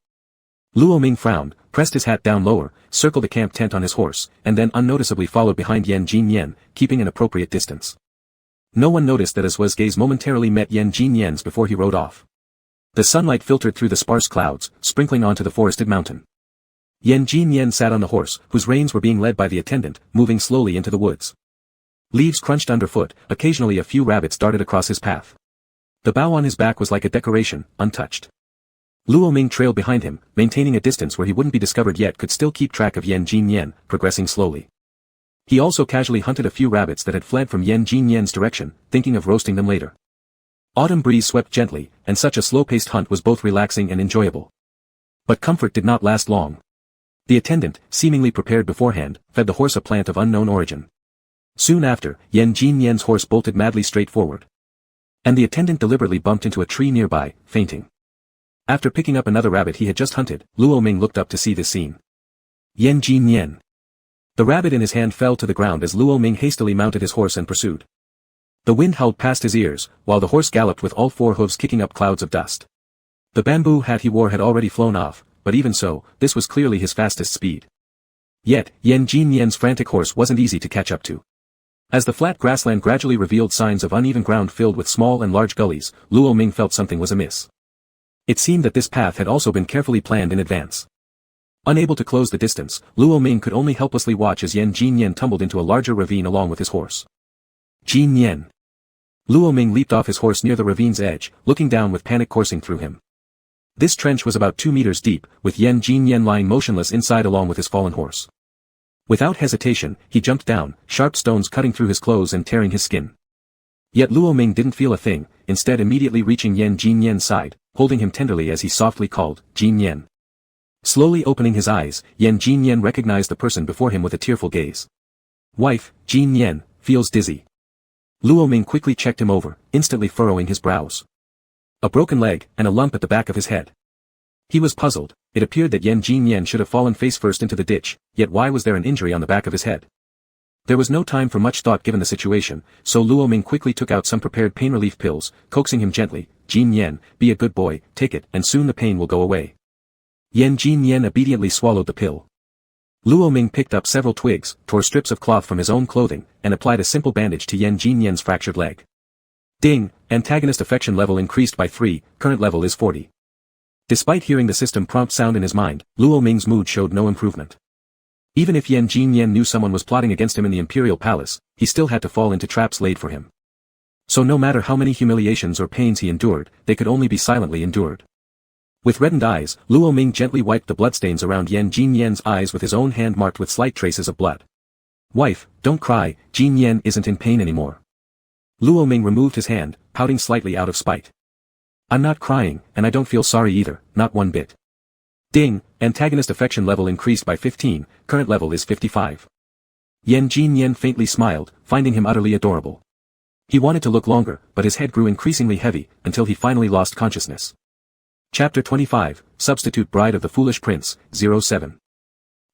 Luo Ming frowned, pressed his hat down lower, circled a camp tent on his horse, and then unnoticeably followed behind Yan Jinyan, keeping an appropriate distance. No one noticed that Azwa's gaze momentarily met Yan Jinyan's before he rode off. The sunlight filtered through the sparse clouds, sprinkling onto the forested mountain. Yan Jinyan sat on the horse, whose reins were being led by the attendant, moving slowly into the woods. Leaves crunched underfoot, occasionally a few rabbits darted across his path. The bow on his back was like a decoration, untouched. Luo Ming trailed behind him, maintaining a distance where he wouldn't be discovered yet could still keep track of Yan Jinyan, progressing slowly. He also casually hunted a few rabbits that had fled from Yan Jinyan's direction, thinking of roasting them later. Autumn breeze swept gently, and such a slow-paced hunt was both relaxing and enjoyable. But comfort did not last long. The attendant, seemingly prepared beforehand, fed the horse a plant of unknown origin. Soon after, Yan Jinyan's horse bolted madly straight forward. And the attendant deliberately bumped into a tree nearby, fainting. After picking up another rabbit he had just hunted, Luo Ming looked up to see this scene. Yan Jinyan. The rabbit in his hand fell to the ground as Luo Ming hastily mounted his horse and pursued. The wind howled past his ears, while the horse galloped with all four hooves kicking up clouds of dust. The bamboo hat he wore had already flown off, but even so, this was clearly his fastest speed. Yet, Yan Jinyan's frantic horse wasn't easy to catch up to. As the flat grassland gradually revealed signs of uneven ground filled with small and large gullies, Luo Ming felt something was amiss. It seemed that this path had also been carefully planned in advance. Unable to close the distance, Luo Ming could only helplessly watch as Yan Jinyan tumbled into a larger ravine along with his horse. Jinyan. Luo Ming leaped off his horse near the ravine's edge, looking down with panic coursing through him. This trench was about 2 meters deep, with Yan Jinyan lying motionless inside along with his fallen horse. Without hesitation, he jumped down, sharp stones cutting through his clothes and tearing his skin. Yet Luo Ming didn't feel a thing, instead immediately reaching Yan Jinyan's side, holding him tenderly as he softly called, Jinyan. Slowly opening his eyes, Yan Jinyan recognized the person before him with a tearful gaze. Wife, Jinyan, feels dizzy. Luo Ming quickly checked him over, instantly furrowing his brows. A broken leg, and a lump at the back of his head. He was puzzled. It appeared that Yan Jinyan should have fallen face first into the ditch, yet why was there an injury on the back of his head? There was no time for much thought given the situation, so Luo Ming quickly took out some prepared pain relief pills, coaxing him gently, Jinyan, be a good boy, take it, and soon the pain will go away. Yan Jinyan obediently swallowed the pill. Luo Ming picked up several twigs, tore strips of cloth from his own clothing, and applied a simple bandage to Yan Jinyan's fractured leg. Ding, antagonist affection level increased by 3, current level is 40. Despite hearing the system prompt sound in his mind, Luo Ming's mood showed no improvement. Even if Yan Jinyan knew someone was plotting against him in the imperial palace, he still had to fall into traps laid for him. So no matter how many humiliations or pains he endured, they could only be silently endured. With reddened eyes, Luo Ming gently wiped the bloodstains around Yan Jinyan's eyes with his own hand marked with slight traces of blood. Wife, don't cry, Jinyan isn't in pain anymore. Luo Ming removed his hand, pouting slightly out of spite. I'm not crying, and I don't feel sorry either, not one bit. Ding, antagonist affection level increased by 15, current level is 55. Yan Jinyan faintly smiled, finding him utterly adorable. He wanted to look longer, but his head grew increasingly heavy, until he finally lost consciousness. Chapter 25, Substitute Bride of the Foolish Prince, 07.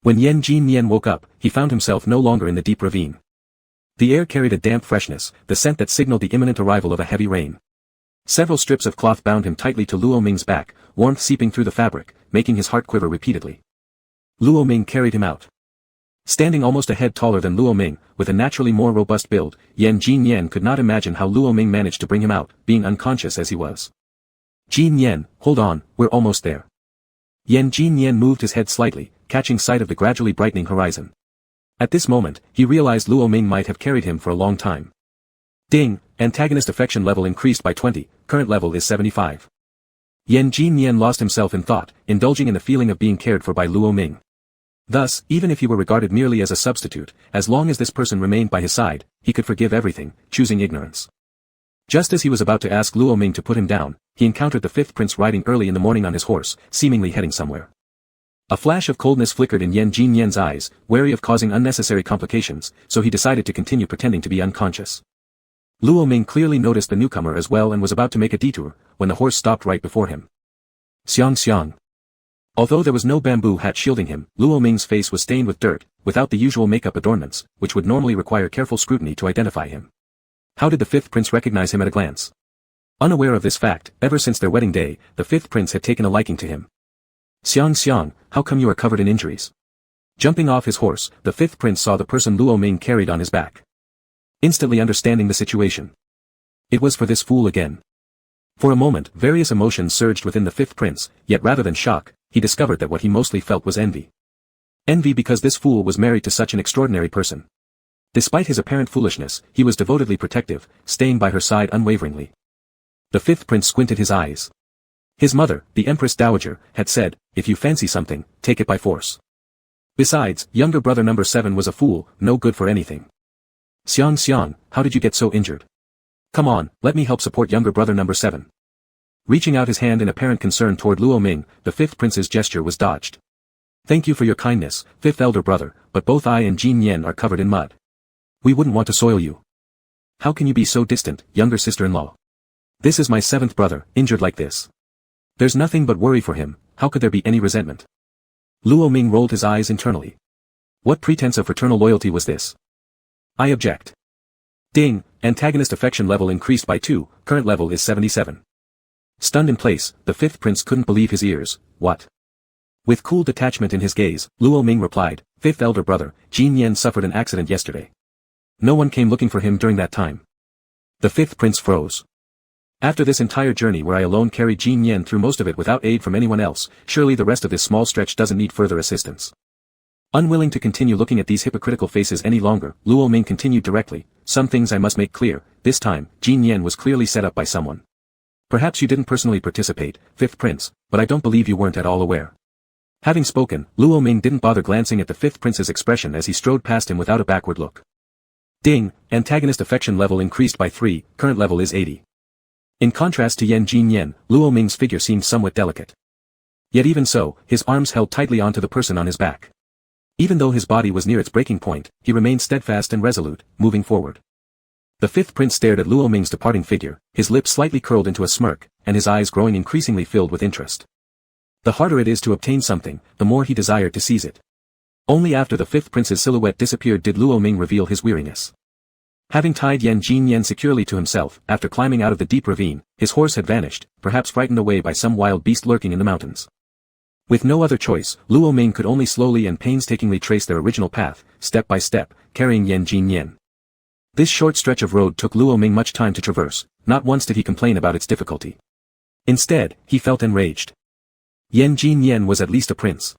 When Yan Jinyan woke up, he found himself no longer in the deep ravine. The air carried a damp freshness, the scent that signaled the imminent arrival of a heavy rain. Several strips of cloth bound him tightly to Luo Ming's back, warmth seeping through the fabric, making his heart quiver repeatedly. Luo Ming carried him out. Standing almost a head taller than Luo Ming, with a naturally more robust build, Yan Jinyan could not imagine how Luo Ming managed to bring him out, being unconscious as he was. Jinyan, hold on, we're almost there. Yan Jinyan moved his head slightly, catching sight of the gradually brightening horizon. At this moment, he realized Luo Ming might have carried him for a long time. Ding, antagonist affection level increased by 20, current level is 75. Yan Jinyan lost himself in thought, indulging in the feeling of being cared for by Luo Ming. Thus, even if he were regarded merely as a substitute, as long as this person remained by his side, he could forgive everything, choosing ignorance. Just as he was about to ask Luo Ming to put him down, he encountered the fifth prince riding early in the morning on his horse, seemingly heading somewhere. A flash of coldness flickered in Yan Jinyan's eyes, wary of causing unnecessary complications, so he decided to continue pretending to be unconscious. Luo Ming clearly noticed the newcomer as well and was about to make a detour, when the horse stopped right before him. Xiang Xiang. Although there was no bamboo hat shielding him, Luo Ming's face was stained with dirt, without the usual makeup adornments, which would normally require careful scrutiny to identify him. How did the fifth prince recognize him at a glance? Unaware of this fact, ever since their wedding day, the fifth prince had taken a liking to him. Xiang Xiang, how come you are covered in injuries? Jumping off his horse, the fifth prince saw the person Luo Ming carried on his back. Instantly understanding the situation. It was for this fool again. For a moment, various emotions surged within the fifth prince, yet rather than shock, he discovered that what he mostly felt was envy. Envy because this fool was married to such an extraordinary person. Despite his apparent foolishness, he was devotedly protective, staying by her side unwaveringly. The fifth prince squinted his eyes. His mother, the Empress Dowager, had said, if you fancy something, take it by force. Besides, younger brother number 7 was a fool, no good for anything. Xiang Xiang, how did you get so injured? Come on, let me help support younger brother number 7. Reaching out his hand in apparent concern toward Luo Ming, the fifth prince's gesture was dodged. Thank you for your kindness, fifth elder brother, but both I and Jin Yen are covered in mud. We wouldn't want to soil you. How can you be so distant, younger sister-in-law? This is my 7th brother, injured like this. There's nothing but worry for him, how could there be any resentment? Luo Ming rolled his eyes internally. What pretense of fraternal loyalty was this? I object. Ding, antagonist affection level increased by 2, current level is 77. Stunned in place, the fifth prince couldn't believe his ears. What? With cool detachment in his gaze, Luo Ming replied, fifth elder brother, Jin Yen suffered an accident yesterday. No one came looking for him during that time. The fifth prince froze. After this entire journey where I alone carried Jin Yen through most of it without aid from anyone else, surely the rest of this small stretch doesn't need further assistance. Unwilling to continue looking at these hypocritical faces any longer, Luo Ming continued directly, some things I must make clear, this time, Jin Yen was clearly set up by someone. Perhaps you didn't personally participate, Fifth Prince, but I don't believe you weren't at all aware. Having spoken, Luo Ming didn't bother glancing at the Fifth Prince's expression as he strode past him without a backward look. Ding, antagonist affection level increased by 3, current level is 80. In contrast to Jin Yen, Luo Ming's figure seemed somewhat delicate. Yet even so, his arms held tightly onto the person on his back. Even though his body was near its breaking point, he remained steadfast and resolute, moving forward. The Fifth Prince stared at Luo Ming's departing figure, his lips slightly curled into a smirk, and his eyes growing increasingly filled with interest. The harder it is to obtain something, the more he desired to seize it. Only after the Fifth Prince's silhouette disappeared did Luo Ming reveal his weariness. Having tied Jin Yen securely to himself, after climbing out of the deep ravine, his horse had vanished, perhaps frightened away by some wild beast lurking in the mountains. With no other choice, Luo Ming could only slowly and painstakingly trace their original path, step by step, carrying Jin Yen. This short stretch of road took Luo Ming much time to traverse, not once did he complain about its difficulty. Instead, he felt enraged. Jin Yen was at least a prince.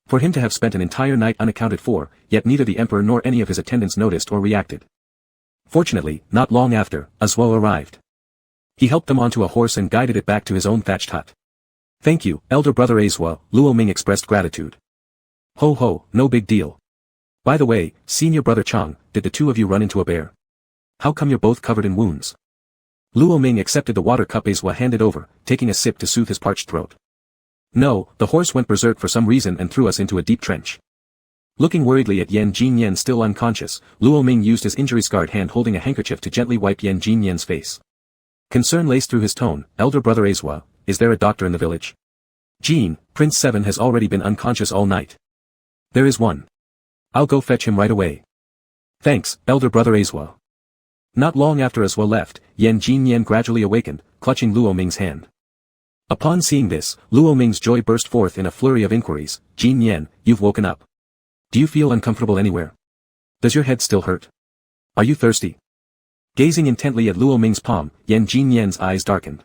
For him to have spent an entire night unaccounted for, yet neither the emperor nor any of his attendants noticed or reacted. Fortunately, not long after, Azuo arrived. He helped them onto a horse and guided it back to his own thatched hut. Thank you, elder brother Azuo, Luo Ming expressed gratitude. Ho ho, no big deal. By the way, senior brother Chang, did the two of you run into a bear? How come you're both covered in wounds? Luo Ming accepted the water cup Azuo handed over, taking a sip to soothe his parched throat. No, the horse went berserk for some reason and threw us into a deep trench. Looking worriedly at Jin Yen still unconscious, Luo Ming used his injury-scarred hand holding a handkerchief to gently wipe Jin Yen's face. Concern laced through his tone, elder brother Azuo, is there a doctor in the village? Jin, Prince 7 has already been unconscious all night. There is one. I'll go fetch him right away. Thanks, elder brother Azuo. Not long after Azuo left, Jin Yen gradually awakened, clutching Luo Ming's hand. Upon seeing this, Luo Ming's joy burst forth in a flurry of inquiries. Jin Yen, you've woken up. Do you feel uncomfortable anywhere? Does your head still hurt? Are you thirsty? Gazing intently at Luo Ming's palm, Jin Yen's eyes darkened.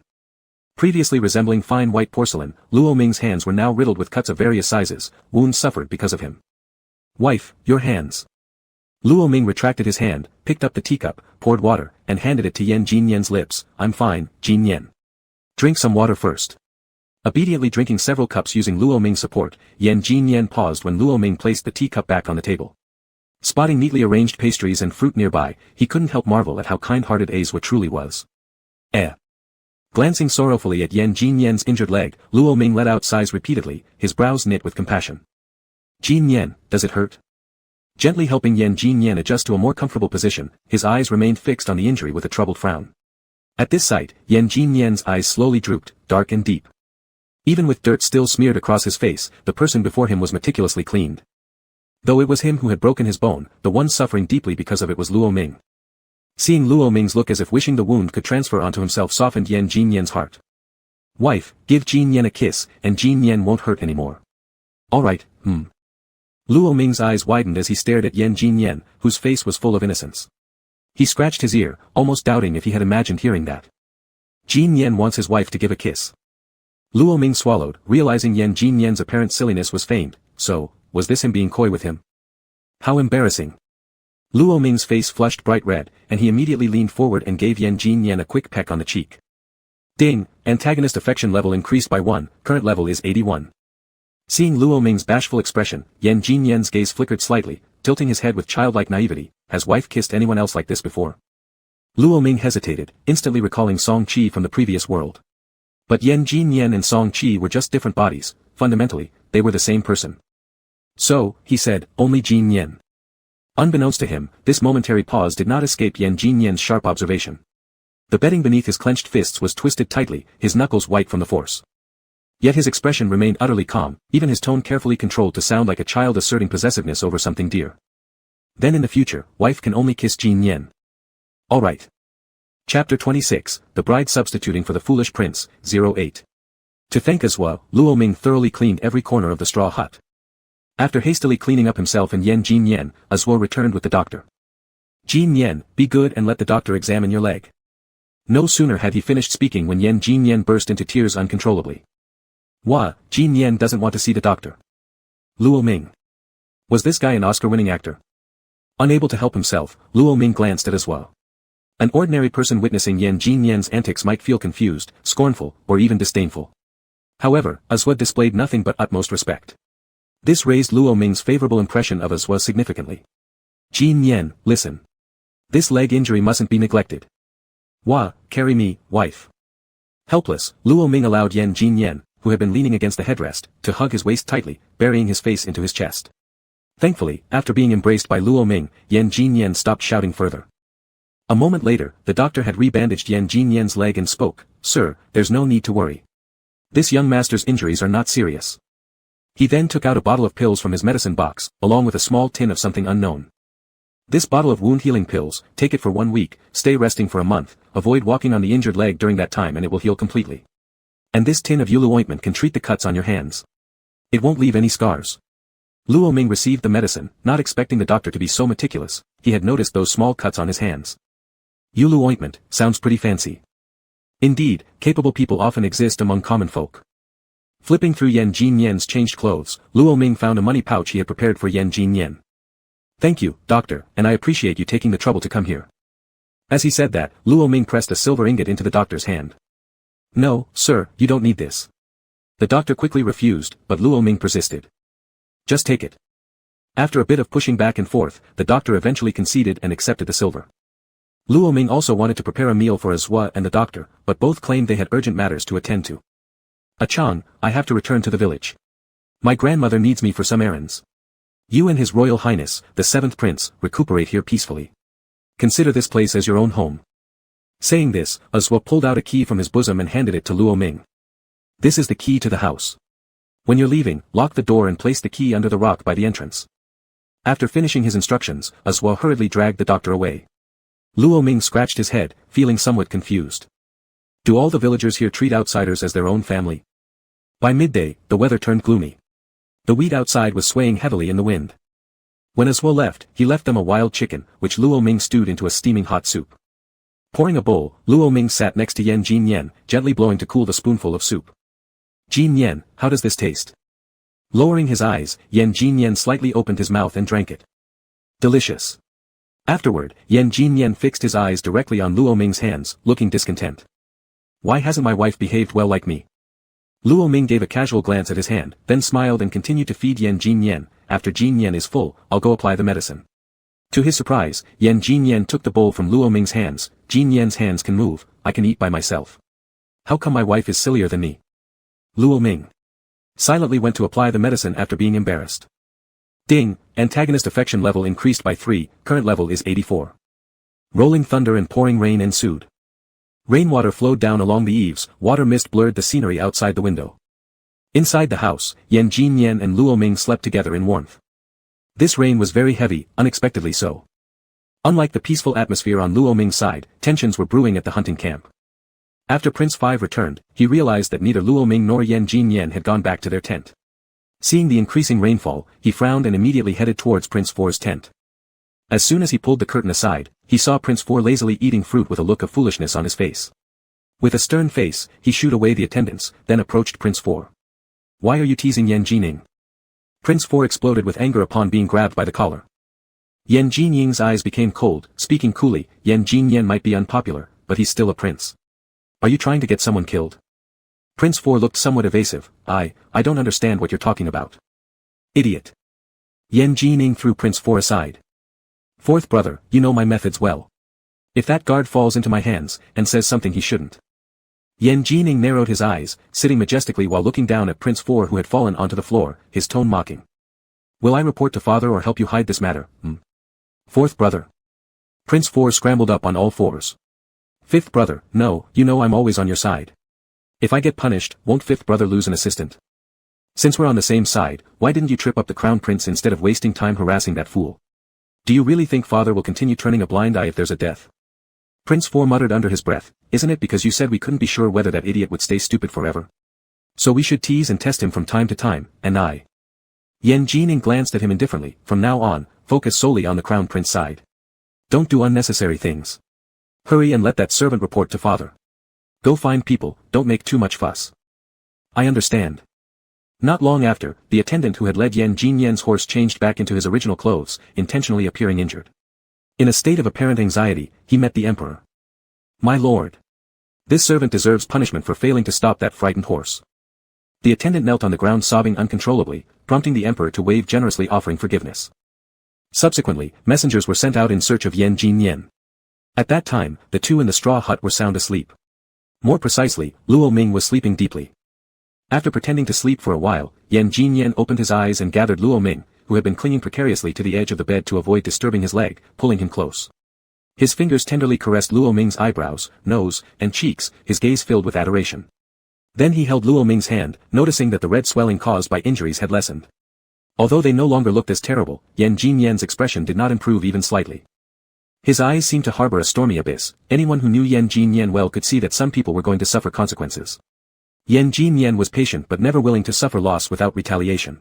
Previously resembling fine white porcelain, Luo Ming's hands were now riddled with cuts of various sizes, wounds suffered because of him. Wife, your hands. Luo Ming retracted his hand, picked up the teacup, poured water, and handed it to Jin Yen's lips. I'm fine, Jin Yen. Drink some water first. Obediently drinking several cups using Luo Ming's support, Jin Yen paused when Luo Ming placed the teacup back on the table. Spotting neatly arranged pastries and fruit nearby, he couldn't help marvel at how kind-hearted Azuo truly was. Glancing sorrowfully at Jin Yen's injured leg, Luo Ming let out sighs repeatedly, his brows knit with compassion. Jin Yen, does it hurt? Gently helping Jin Yen adjust to a more comfortable position, his eyes remained fixed on the injury with a troubled frown. At this sight, Jin Yen's eyes slowly drooped, dark and deep. Even with dirt still smeared across his face, the person before him was meticulously cleaned. Though it was him who had broken his bone, the one suffering deeply because of it was Luo Ming. Seeing Luo Ming's look as if wishing the wound could transfer onto himself softened Jin Yen's heart. Wife, give Jin Yen a kiss, and Jin Yen won't hurt anymore. Alright, Luo Ming's eyes widened as he stared at Jin Yen, whose face was full of innocence. He scratched his ear, almost doubting if he had imagined hearing that. Jin Yen wants his wife to give a kiss. Luo Ming swallowed, realizing Jin Yen's apparent silliness was feigned, so, was this him being coy with him? How embarrassing. Luo Ming's face flushed bright red, and he immediately leaned forward and gave Jin Yen a quick peck on the cheek. Ding, antagonist affection level increased by 1, current level is 81. Seeing Luo Ming's bashful expression, Jin Yen's gaze flickered slightly, tilting his head with childlike naivety. Has wife kissed anyone else like this before? Luo Ming hesitated, instantly recalling Song Qi from the previous world. But Jin Yen and Song Qi were just different bodies, fundamentally, they were the same person. So, he said, only Jin Yen. Unbeknownst to him, this momentary pause did not escape Jin Yen's sharp observation. The bedding beneath his clenched fists was twisted tightly, his knuckles white from the force. Yet his expression remained utterly calm, even his tone carefully controlled to sound like a child asserting possessiveness over something dear. Then in the future, wife can only kiss Jin Yen. Alright. Chapter 26, The Bride Substituting for the Foolish Prince, 08. To thank Azuo, Luo Ming thoroughly cleaned every corner of the straw hut. After hastily cleaning up himself and Jin Yen, Azuo returned with the doctor. Jin Yen, be good and let the doctor examine your leg. No sooner had he finished speaking when Yan Jinyan burst into tears uncontrollably. Wah, Jinyan doesn't want to see the doctor. Luo Ming. Was this guy an Oscar-winning actor? Unable to help himself, Luo Ming glanced at Aswa. An ordinary person witnessing Yan Jinyan's antics might feel confused, scornful, or even disdainful. However, Aswa displayed nothing but utmost respect. This raised Luo Ming's favorable impression of Aswa significantly. Jinyan, listen. This leg injury mustn't be neglected. Wah, carry me, wife. Helpless, Luo Ming allowed Yan Jinyan, who had been leaning against the headrest, to hug his waist tightly, burying his face into his chest. Thankfully, after being embraced by Luo Ming, Yan Jinyan stopped shouting further. A moment later, the doctor had rebandaged Yan Jinyan's leg and spoke, "Sir, there's no need to worry. This young master's injuries are not serious." He then took out a bottle of pills from his medicine box, along with a small tin of something unknown. This bottle of wound-healing pills, take it for 1 week, stay resting for a month, avoid walking on the injured leg during that time and it will heal completely. And this tin of Yulu ointment can treat the cuts on your hands. It won't leave any scars. Luo Ming received the medicine, not expecting the doctor to be so meticulous. He had noticed those small cuts on his hands. Yulu ointment, sounds pretty fancy. Indeed, capable people often exist among common folk. Flipping through Yan Jinyan's changed clothes, Luo Ming found a money pouch he had prepared for Yan Jinyan. "Thank you, doctor, and I appreciate you taking the trouble to come here." As he said that, Luo Ming pressed a silver ingot into the doctor's hand. "No, sir, you don't need this." The doctor quickly refused, but Luo Ming persisted. "Just take it." After a bit of pushing back and forth, the doctor eventually conceded and accepted the silver. Luo Ming also wanted to prepare a meal for Aswa and the doctor, but both claimed they had urgent matters to attend to. "Achang, I have to return to the village. My grandmother needs me for some errands. You and His Royal Highness, the 7th Prince, recuperate here peacefully. Consider this place as your own home." Saying this, Aswa pulled out a key from his bosom and handed it to Luo Ming. "This is the key to the house. When you're leaving, lock the door and place the key under the rock by the entrance." After finishing his instructions, Aswa hurriedly dragged the doctor away. Luo Ming scratched his head, feeling somewhat confused. Do all the villagers here treat outsiders as their own family? By midday, the weather turned gloomy. The wheat outside was swaying heavily in the wind. When Aswa left, he left them a wild chicken, which Luo Ming stewed into a steaming hot soup. Pouring a bowl, Luo Ming sat next to Yan Jinyan, gently blowing to cool the spoonful of soup. "Jinyan, how does this taste?" Lowering his eyes, Yan Jinyan slightly opened his mouth and drank it. "Delicious." Afterward, Yan Jinyan fixed his eyes directly on Luo Ming's hands, looking discontent. "Why hasn't my wife behaved well like me?" Luo Ming gave a casual glance at his hand, then smiled and continued to feed Yan Jinyan. "After Jinyan is full, I'll go apply the medicine." To his surprise, Yan Jinyan took the bowl from Luo Ming's hands. "Jinyan's hands can move, I can eat by myself. How come my wife is sillier than me?" Luo Ming silently went to apply the medicine after being embarrassed. Ding, antagonist affection level increased by 3, current level is 84. Rolling thunder and pouring rain ensued. Rainwater flowed down along the eaves, water mist blurred the scenery outside the window. Inside the house, Yan Jinyan and Luo Ming slept together in warmth. This rain was very heavy, unexpectedly so. Unlike the peaceful atmosphere on Luo Ming's side, tensions were brewing at the hunting camp. After Prince 5 returned, he realized that neither Luo Ming nor Yan Jinyan had gone back to their tent. Seeing the increasing rainfall, he frowned and immediately headed towards Prince 4's tent. As soon as he pulled the curtain aside, he saw Prince 4 lazily eating fruit with a look of foolishness on his face. With a stern face, he shooed away the attendants, then approached Prince 4. "Why are you teasing Yan Jining?" Prince 4 exploded with anger upon being grabbed by the collar. Yan Jinying's eyes became cold, speaking coolly. "Yan Jinyan might be unpopular, but he's still a prince. Are you trying to get someone killed?" Prince 4 looked somewhat evasive. I don't understand what you're talking about." "Idiot." Yan Jining threw Prince 4 aside. "Fourth brother, you know my methods well. If that guard falls into my hands, and says something he shouldn't." Yan Jining narrowed his eyes, sitting majestically while looking down at Prince 4 who had fallen onto the floor, his tone mocking. "Will I report to father or help you hide this matter, Fourth brother." Prince 4 scrambled up on all fours. "Fifth brother, no, you know I'm always on your side. If I get punished, won't fifth brother lose an assistant? Since we're on the same side, why didn't you trip up the crown prince instead of wasting time harassing that fool? Do you really think father will continue turning a blind eye if there's a death?" Prince 4 muttered under his breath, "Isn't it because you said we couldn't be sure whether that idiot would stay stupid forever? So we should tease and test him from time to time, and I." Yan Jining glanced at him indifferently. "From now on, focus solely on the crown prince side. Don't do unnecessary things. Hurry and let that servant report to father. Go find people, don't make too much fuss. I understand. Not long after, the attendant who had led Yan Jinyan's horse changed back into his original clothes, intentionally appearing injured. In a state of apparent anxiety, he met the emperor. My lord. This servant deserves punishment for failing to stop that frightened horse. The attendant knelt on the ground sobbing uncontrollably, prompting the emperor to wave generously offering forgiveness. Subsequently, messengers were sent out in search of Yan Jinyan. At that time, the two in the straw hut were sound asleep. More precisely, Luo Ming was sleeping deeply. After pretending to sleep for a while, Yan Jinyan opened his eyes and gathered Luo Ming, who had been clinging precariously to the edge of the bed to avoid disturbing his leg, pulling him close. His fingers tenderly caressed Luo Ming's eyebrows, nose, and cheeks, his gaze filled with adoration. Then he held Luo Ming's hand, noticing that the red swelling caused by injuries had lessened. Although they no longer looked as terrible, Yan Jinyan's expression did not improve even slightly. His eyes seemed to harbor a stormy abyss. Anyone who knew Yan Jinyan well could see that some people were going to suffer consequences. Yan Jinyan was patient but never willing to suffer loss without retaliation.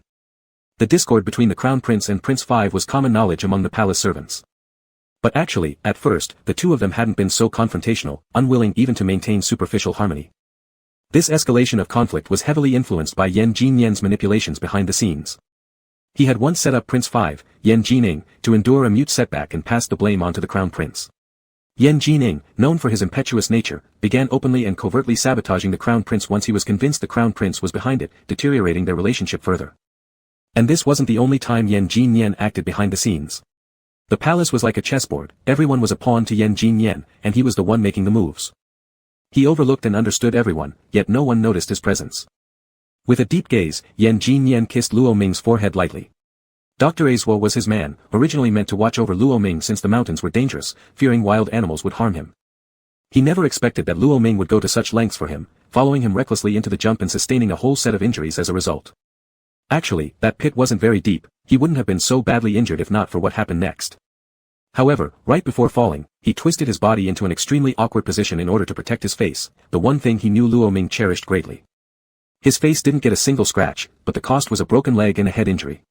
The discord between the Crown Prince and Prince Five was common knowledge among the palace servants. But actually, at first, the two of them hadn't been so confrontational, unwilling even to maintain superficial harmony. This escalation of conflict was heavily influenced by Yan Jinyan's manipulations behind the scenes. He had once set up Prince Five, Yan Jining, to endure a mute setback and passed the blame onto the Crown Prince. Yan Jining, known for his impetuous nature, began openly and covertly sabotaging the Crown Prince once he was convinced the Crown Prince was behind it, deteriorating their relationship further. And this wasn't the only time Yan Jinyan acted behind the scenes. The palace was like a chessboard, everyone was a pawn to Yan Jinyan, and he was the one making the moves. He overlooked and understood everyone, yet no one noticed his presence. With a deep gaze, Yan Jinyan kissed Luo Ming's forehead lightly. Dr. Azuo was his man, originally meant to watch over Luo Ming since the mountains were dangerous, fearing wild animals would harm him. He never expected that Luo Ming would go to such lengths for him, following him recklessly into the jump and sustaining a whole set of injuries as a result. Actually, that pit wasn't very deep, he wouldn't have been so badly injured if not for what happened next. However, right before falling, he twisted his body into an extremely awkward position in order to protect his face, the one thing he knew Luo Ming cherished greatly. His face didn't get a single scratch, but the cost was a broken leg and a head injury.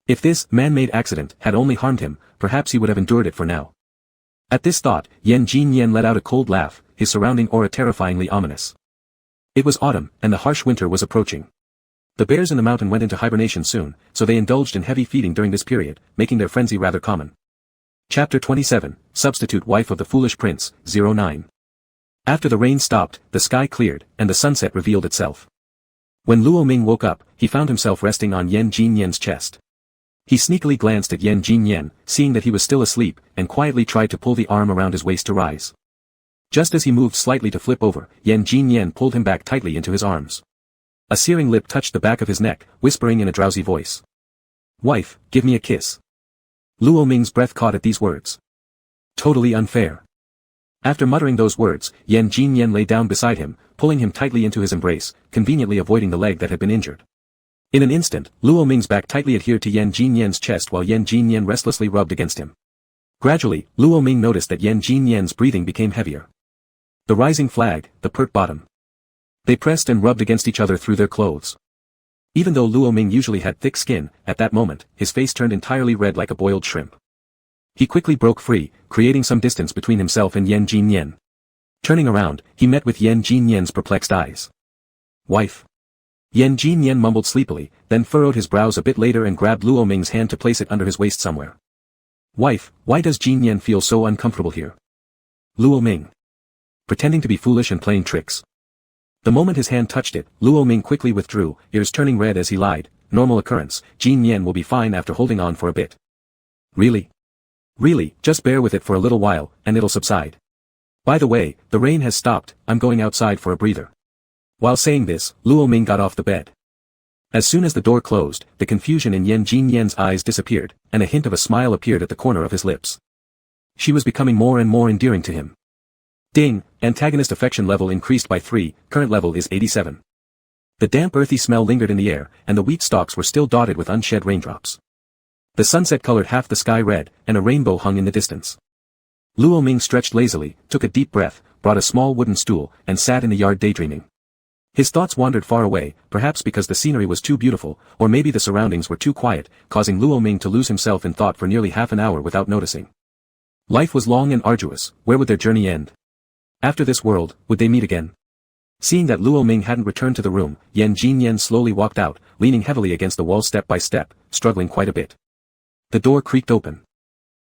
If this man-made accident had only harmed him, perhaps he would have endured it for now. At this thought, Yan Jinyan let out a cold laugh, his surrounding aura terrifyingly ominous. It was autumn, and the harsh winter was approaching. The bears in the mountain went into hibernation soon, so they indulged in heavy feeding during this period, making their frenzy rather common. Chapter 27, Substitute Wife of the Foolish Prince, 09. After the rain stopped, the sky cleared, and the sunset revealed itself. When Luo Ming woke up, he found himself resting on Yan Jinyan's chest. He sneakily glanced at Yan Jinyan, seeing that he was still asleep, and quietly tried to pull the arm around his waist to rise. Just as he moved slightly to flip over, Yan Jinyan pulled him back tightly into his arms. A searing lip touched the back of his neck, whispering in a drowsy voice. Wife, give me a kiss. Luo Ming's breath caught at these words. Totally unfair. After muttering those words, Yan Jinyan lay down beside him, pulling him tightly into his embrace, conveniently avoiding the leg that had been injured. In an instant, Luo Ming's back tightly adhered to Yan Jinyan's chest while Yan Jinyan restlessly rubbed against him. Gradually, Luo Ming noticed that Yan Jinyan's breathing became heavier. The rising flagged, the pert bottom. They pressed and rubbed against each other through their clothes. Even though Luo Ming usually had thick skin, at that moment, his face turned entirely red like a boiled shrimp. He quickly broke free, creating some distance between himself and Yan Jinyan. Turning around, he met with Yan Jinyan's perplexed eyes. Wife. Yan Jinyan mumbled sleepily, then furrowed his brows a bit later and grabbed Luo Ming's hand to place it under his waist somewhere. Wife, why does Jinyan feel so uncomfortable here? Luo Ming. Pretending to be foolish and playing tricks. The moment his hand touched it, Luo Ming quickly withdrew, ears turning red as he lied. Normal occurrence, Jinyan will be fine after holding on for a bit. Really? Really, just bear with it for a little while, and it'll subside. By the way, the rain has stopped, I'm going outside for a breather. While saying this, Luo Ming got off the bed. As soon as the door closed, the confusion in Yan Jinyan's eyes disappeared, and a hint of a smile appeared at the corner of his lips. She was becoming more and more endearing to him. Ding, antagonist affection level increased by 3, current level is 87. The damp earthy smell lingered in the air, and the wheat stalks were still dotted with unshed raindrops. The sunset colored half the sky red, and a rainbow hung in the distance. Luo Ming stretched lazily, took a deep breath, brought a small wooden stool, and sat in the yard daydreaming. His thoughts wandered far away, perhaps because the scenery was too beautiful, or maybe the surroundings were too quiet, causing Luo Ming to lose himself in thought for nearly half an hour without noticing. Life was long and arduous, where would their journey end? After this world, would they meet again? Seeing that Luo Ming hadn't returned to the room, Yan Jinyan slowly walked out, leaning heavily against the wall step by step, struggling quite a bit. The door creaked open.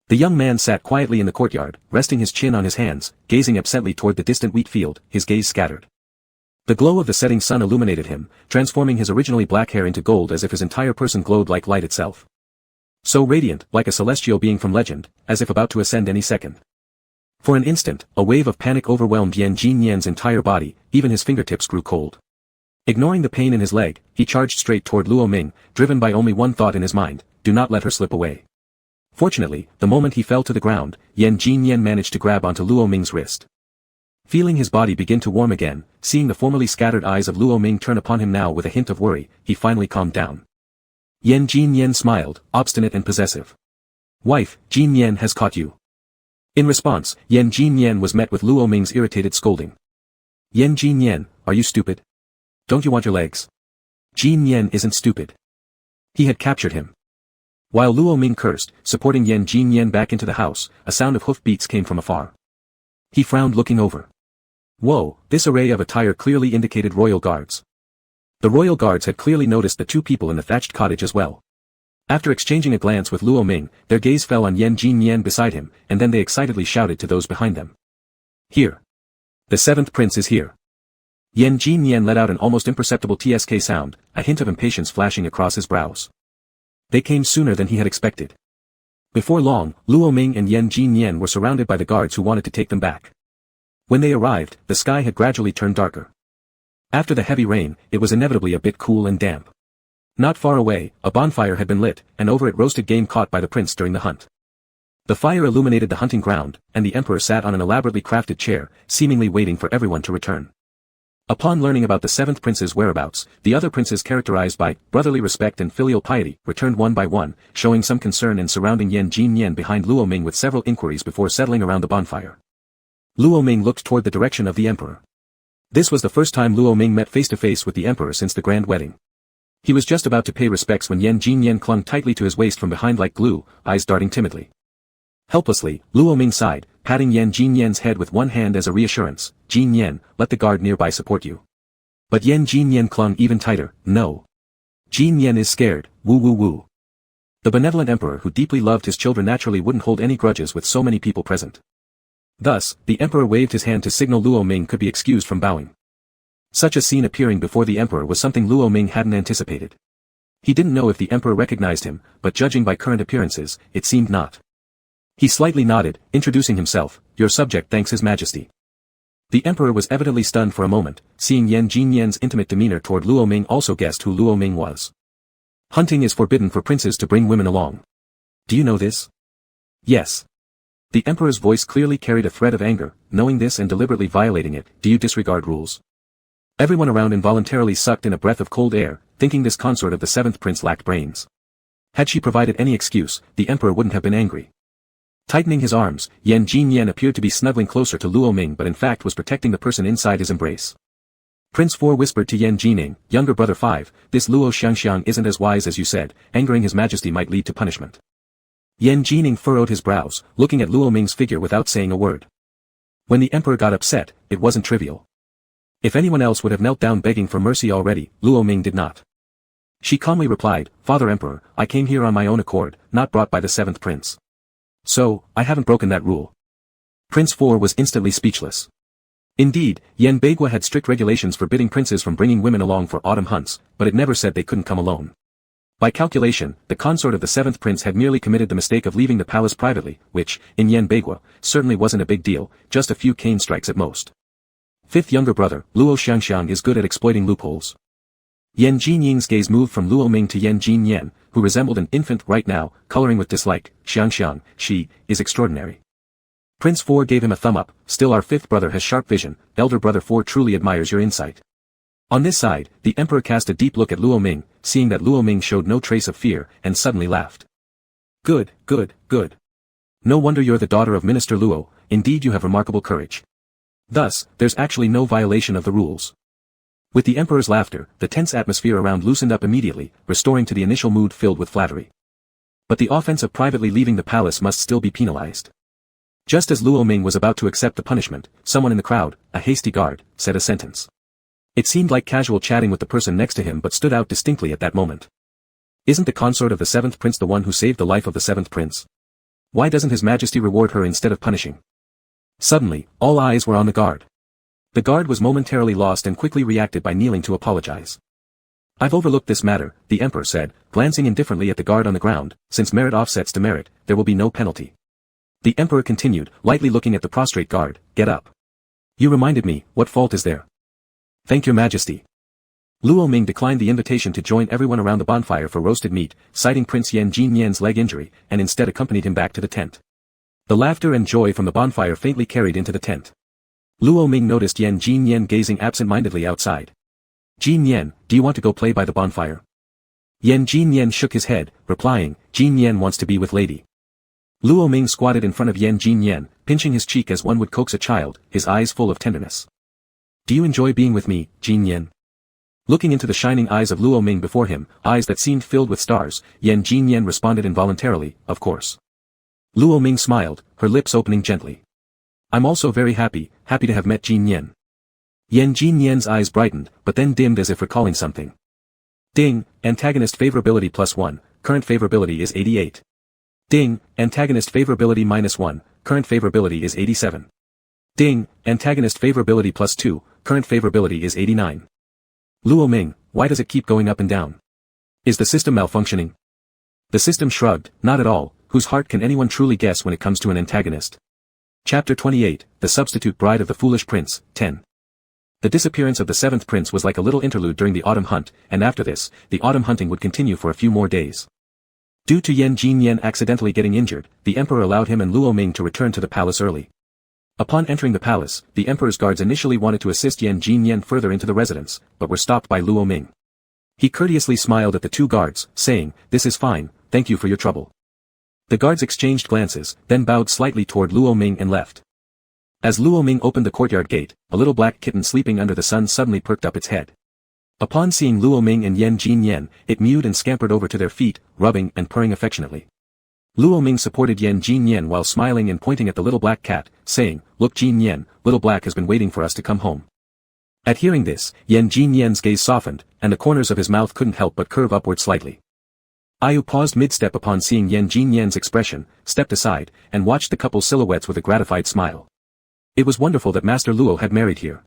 The young man sat quietly in the courtyard, resting his chin on his hands, gazing absently toward the distant wheat field, his gaze scattered. The glow of the setting sun illuminated him, transforming his originally black hair into gold as if his entire person glowed like light itself. So radiant, like a celestial being from legend, as if about to ascend any second. For an instant, a wave of panic overwhelmed Yan Jinyan's entire body, even his fingertips grew cold. Ignoring the pain in his leg, he charged straight toward Luo Ming, driven by only one thought in his mind: do not let her slip away. Fortunately, the moment he fell to the ground, Yan Jinyan managed to grab onto Luo Ming's wrist. Feeling his body begin to warm again, seeing the formerly scattered eyes of Luo Ming turn upon him now with a hint of worry, he finally calmed down. Yan Jinyan smiled, obstinate and possessive. Wife, Jinyan has caught you. In response, Yan Jinyan was met with Luo Ming's irritated scolding. Yan Jinyan, are you stupid? Don't you want your legs? Jinyan isn't stupid. He had captured him. While Luo Ming cursed, supporting Yan Jinyan back into the house, a sound of hoof beats came from afar. He frowned looking over. Whoa, this array of attire clearly indicated royal guards. The royal guards had clearly noticed the two people in the thatched cottage as well. After exchanging a glance with Luo Ming, their gaze fell on Yan Jinyan beside him, and then they excitedly shouted to those behind them. Here. The seventh prince is here. Yan Jinyan let out an almost imperceptible tsk sound, a hint of impatience flashing across his brows. They came sooner than he had expected. Before long, Luo Ming and Yan Jinyan were surrounded by the guards who wanted to take them back. When they arrived, the sky had gradually turned darker. After the heavy rain, it was inevitably a bit cool and damp. Not far away, a bonfire had been lit, and over it roasted game caught by the prince during the hunt. The fire illuminated the hunting ground, and the emperor sat on an elaborately crafted chair, seemingly waiting for everyone to return. Upon learning about the seventh prince's whereabouts, the other princes characterized by brotherly respect and filial piety returned one by one, showing some concern and surrounding Yan Jinyan behind Luo Ming with several inquiries before settling around the bonfire. Luo Ming looked toward the direction of the emperor. This was the first time Luo Ming met face to face with the emperor since the grand wedding. He was just about to pay respects when Yan Jinyan clung tightly to his waist from behind like glue, eyes darting timidly. Helplessly, Luo Ming sighed, patting Yan Jinyan's head with one hand as a reassurance. Jinyan, let the guard nearby support you. But Yan Jinyan clung even tighter. No. Jinyan is scared, woo woo woo. The benevolent emperor who deeply loved his children naturally wouldn't hold any grudges with so many people present. Thus, the emperor waved his hand to signal Luo Ming could be excused from bowing. Such a scene appearing before the emperor was something Luo Ming hadn't anticipated. He didn't know if the emperor recognized him, but judging by current appearances, it seemed not. He slightly nodded, introducing himself, your subject thanks his majesty. The emperor was evidently stunned for a moment, seeing Yan Jinyan's intimate demeanor toward Luo Ming also guessed who Luo Ming was. Hunting is forbidden for princes to bring women along. Do you know this? Yes. The emperor's voice clearly carried a thread of anger. Knowing this and deliberately violating it, do you disregard rules? Everyone around involuntarily sucked in a breath of cold air, thinking this consort of the seventh prince lacked brains. Had she provided any excuse, the emperor wouldn't have been angry. Tightening his arms, Yan Jinyan appeared to be snuggling closer to Luo Ming but in fact was protecting the person inside his embrace. Prince 4 whispered to Yan Jining, younger brother 5, this Luo Xiangxiang isn't as wise as you said, angering his majesty might lead to punishment. Yan Jining furrowed his brows, looking at Luo Ming's figure without saying a word. When the emperor got upset, it wasn't trivial. If anyone else would have knelt down begging for mercy already, Luo Ming did not. She calmly replied, Father Emperor, I came here on my own accord, not brought by the seventh prince. So, I haven't broken that rule. Prince 4 was instantly speechless. Indeed, Yan Bagua had strict regulations forbidding princes from bringing women along for autumn hunts, but it never said they couldn't come alone. By calculation, the consort of the seventh prince had merely committed the mistake of leaving the palace privately, which, in Yan Bagua, certainly wasn't a big deal, just a few cane strikes at most. Fifth younger brother, Luo Xiangxiang is good at exploiting loopholes. Yan Jinying's gaze moved from Luo Ming to Yan Jinyan, who resembled an infant right now, coloring with dislike. Xiangxiang, she, is extraordinary. Prince 4 gave him a thumb up, still our fifth brother has sharp vision, elder brother 4 truly admires your insight. On this side, the emperor cast a deep look at Luo Ming, seeing that Luo Ming showed no trace of fear, and suddenly laughed. Good, good, good. No wonder you're the daughter of Minister Luo, indeed you have remarkable courage. Thus, there's actually no violation of the rules. With the emperor's laughter, the tense atmosphere around loosened up immediately, restoring to the initial mood filled with flattery. But the offense of privately leaving the palace must still be penalized. Just as Luo Ming was about to accept the punishment, someone in the crowd, a hasty guard, said a sentence. It seemed like casual chatting with the person next to him but stood out distinctly at that moment. Isn't the consort of the 7th prince the one who saved the life of the 7th prince? Why doesn't His Majesty reward her instead of punishing? Suddenly, all eyes were on the guard. The guard was momentarily lost and quickly reacted by kneeling to apologize. I've overlooked this matter, the emperor said, glancing indifferently at the guard on the ground. Since merit offsets to merit, there will be no penalty. The emperor continued, lightly looking at the prostrate guard, get up. You reminded me, what fault is there? Thank your majesty. Luo Ming declined the invitation to join everyone around the bonfire for roasted meat, citing Prince Yan Jinyan's leg injury, and instead accompanied him back to the tent. The laughter and joy from the bonfire faintly carried into the tent. Luo Ming noticed Yan Jinyan gazing absent-mindedly outside. Jinyan, do you want to go play by the bonfire? Yan Jinyan shook his head, replying, Jinyan wants to be with lady. Luo Ming squatted in front of Yan Jinyan, pinching his cheek as one would coax a child, his eyes full of tenderness. Do you enjoy being with me, Jinyan? Looking into the shining eyes of Luo Ming before him, eyes that seemed filled with stars, Yan Jinyan responded involuntarily, of course. Luo Ming smiled, her lips opening gently. I'm also very happy to have met Jinyan. Yan Jinyan's eyes brightened, but then dimmed as if recalling something. Ding, antagonist favorability +1, current favorability is 88. Ding, antagonist favorability -1, current favorability is 87. Ding, antagonist favorability +2, current favorability is 89. Luo Ming, why does it keep going up and down? Is the system malfunctioning? The system shrugged, not at all, whose heart can anyone truly guess when it comes to an antagonist? Chapter 28, The Substitute Bride of the Foolish Prince, 10. The disappearance of the 7th prince was like a little interlude during the autumn hunt, and after this, the autumn hunting would continue for a few more days. Due to Yan Jinyan accidentally getting injured, the emperor allowed him and Luo Ming to return to the palace early. Upon entering the palace, the emperor's guards initially wanted to assist Yan Jinyan further into the residence, but were stopped by Luo Ming. He courteously smiled at the two guards, saying, "This is fine, thank you for your trouble." The guards exchanged glances, then bowed slightly toward Luo Ming and left. As Luo Ming opened the courtyard gate, a little black kitten sleeping under the sun suddenly perked up its head. Upon seeing Luo Ming and Yan Jinyan, it mewed and scampered over to their feet, rubbing and purring affectionately. Luo Ming supported Yan Jinyan while smiling and pointing at the little black cat, saying, "Look Jinyan, little black has been waiting for us to come home." At hearing this, Yan Jinyan's gaze softened, and the corners of his mouth couldn't help but curve upward slightly. Ayu paused mid-step upon seeing Yan Jinyan's expression, stepped aside, and watched the couple's silhouettes with a gratified smile. It was wonderful that Master Luo had married here.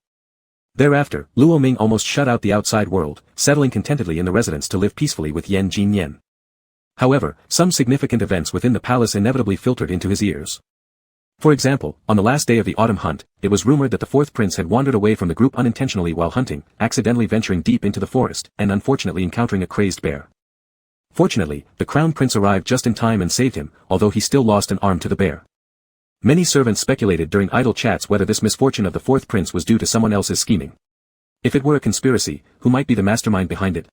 Thereafter, Luo Ming almost shut out the outside world, settling contentedly in the residence to live peacefully with Yan Jinyan. However, some significant events within the palace inevitably filtered into his ears. For example, on the last day of the autumn hunt, it was rumored that the 4th prince had wandered away from the group unintentionally while hunting, accidentally venturing deep into the forest, and unfortunately encountering a crazed bear. Fortunately, the crown prince arrived just in time and saved him, although he still lost an arm to the bear. Many servants speculated during idle chats whether this misfortune of the 4th prince was due to someone else's scheming. If it were a conspiracy, who might be the mastermind behind it?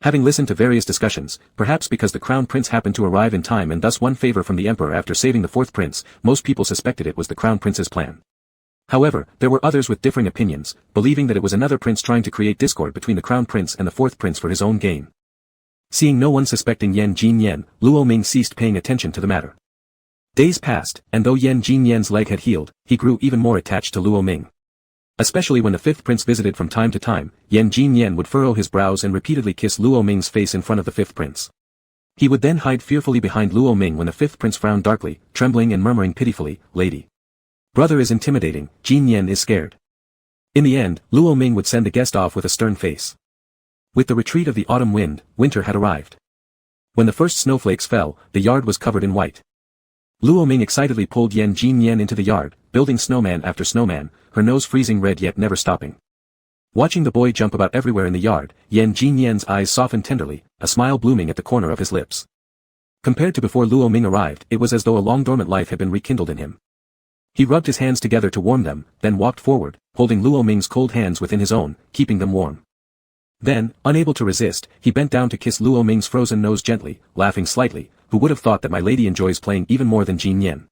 Having listened to various discussions, perhaps because the crown prince happened to arrive in time and thus won favor from the emperor after saving the 4th prince, most people suspected it was the crown prince's plan. However, there were others with differing opinions, believing that it was another prince trying to create discord between the crown prince and the 4th prince for his own gain. Seeing no one suspecting Yan Jinyan, Luo Ming ceased paying attention to the matter. Days passed, and though Yan Jinyan's leg had healed, he grew even more attached to Luo Ming. Especially when the 5th prince visited from time to time, Yan Jinyan would furrow his brows and repeatedly kiss Luo Ming's face in front of the 5th prince. He would then hide fearfully behind Luo Ming when the 5th prince frowned darkly, trembling and murmuring pitifully, "Lady. Brother is intimidating, Jinyan is scared." In the end, Luo Ming would send the guest off with a stern face. With the retreat of the autumn wind, winter had arrived. When the first snowflakes fell, the yard was covered in white. Luo Ming excitedly pulled Yan Jinyan into the yard, building snowman after snowman, her nose freezing red yet never stopping. Watching the boy jump about everywhere in the yard, Yan Jinyan's eyes softened tenderly, a smile blooming at the corner of his lips. Compared to before Luo Ming arrived, it was as though a long-dormant life had been rekindled in him. He rubbed his hands together to warm them, then walked forward, holding Luo Ming's cold hands within his own, keeping them warm. Then, unable to resist, he bent down to kiss Luo Ming's frozen nose gently, laughing slightly. Who would have thought that my lady enjoys playing even more than Jinyan?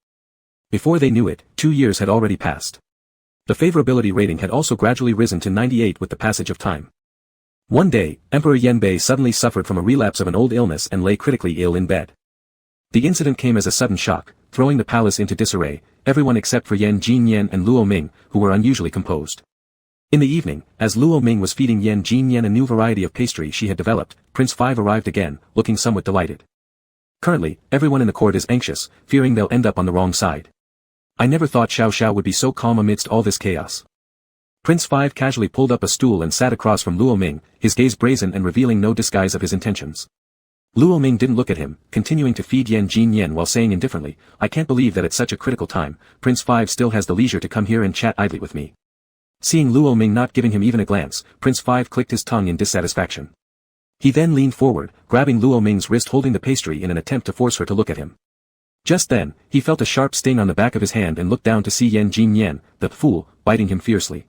Before they knew it, 2 years had already passed. The favorability rating had also gradually risen to 98 with the passage of time. One day, Emperor Yanbei suddenly suffered from a relapse of an old illness and lay critically ill in bed. The incident came as a sudden shock, throwing the palace into disarray, everyone except for Yan Jinyan and Luo Ming, who were unusually composed. In the evening, as Luo Ming was feeding Yan Jinyan a new variety of pastry she had developed, Prince Five arrived again, looking somewhat delighted. Currently, everyone in the court is anxious, fearing they'll end up on the wrong side. I never thought Xiao Xiao would be so calm amidst all this chaos. Prince Five casually pulled up a stool and sat across from Luo Ming, his gaze brazen and revealing no disguise of his intentions. Luo Ming didn't look at him, continuing to feed Yan Jinyan while saying indifferently, I can't believe that at such a critical time, Prince Five still has the leisure to come here and chat idly with me. Seeing Luo Ming not giving him even a glance, Prince Five clicked his tongue in dissatisfaction. He then leaned forward, grabbing Luo Ming's wrist holding the pastry in an attempt to force her to look at him. Just then, he felt a sharp sting on the back of his hand and looked down to see Yan Jinyan, the fool, biting him fiercely.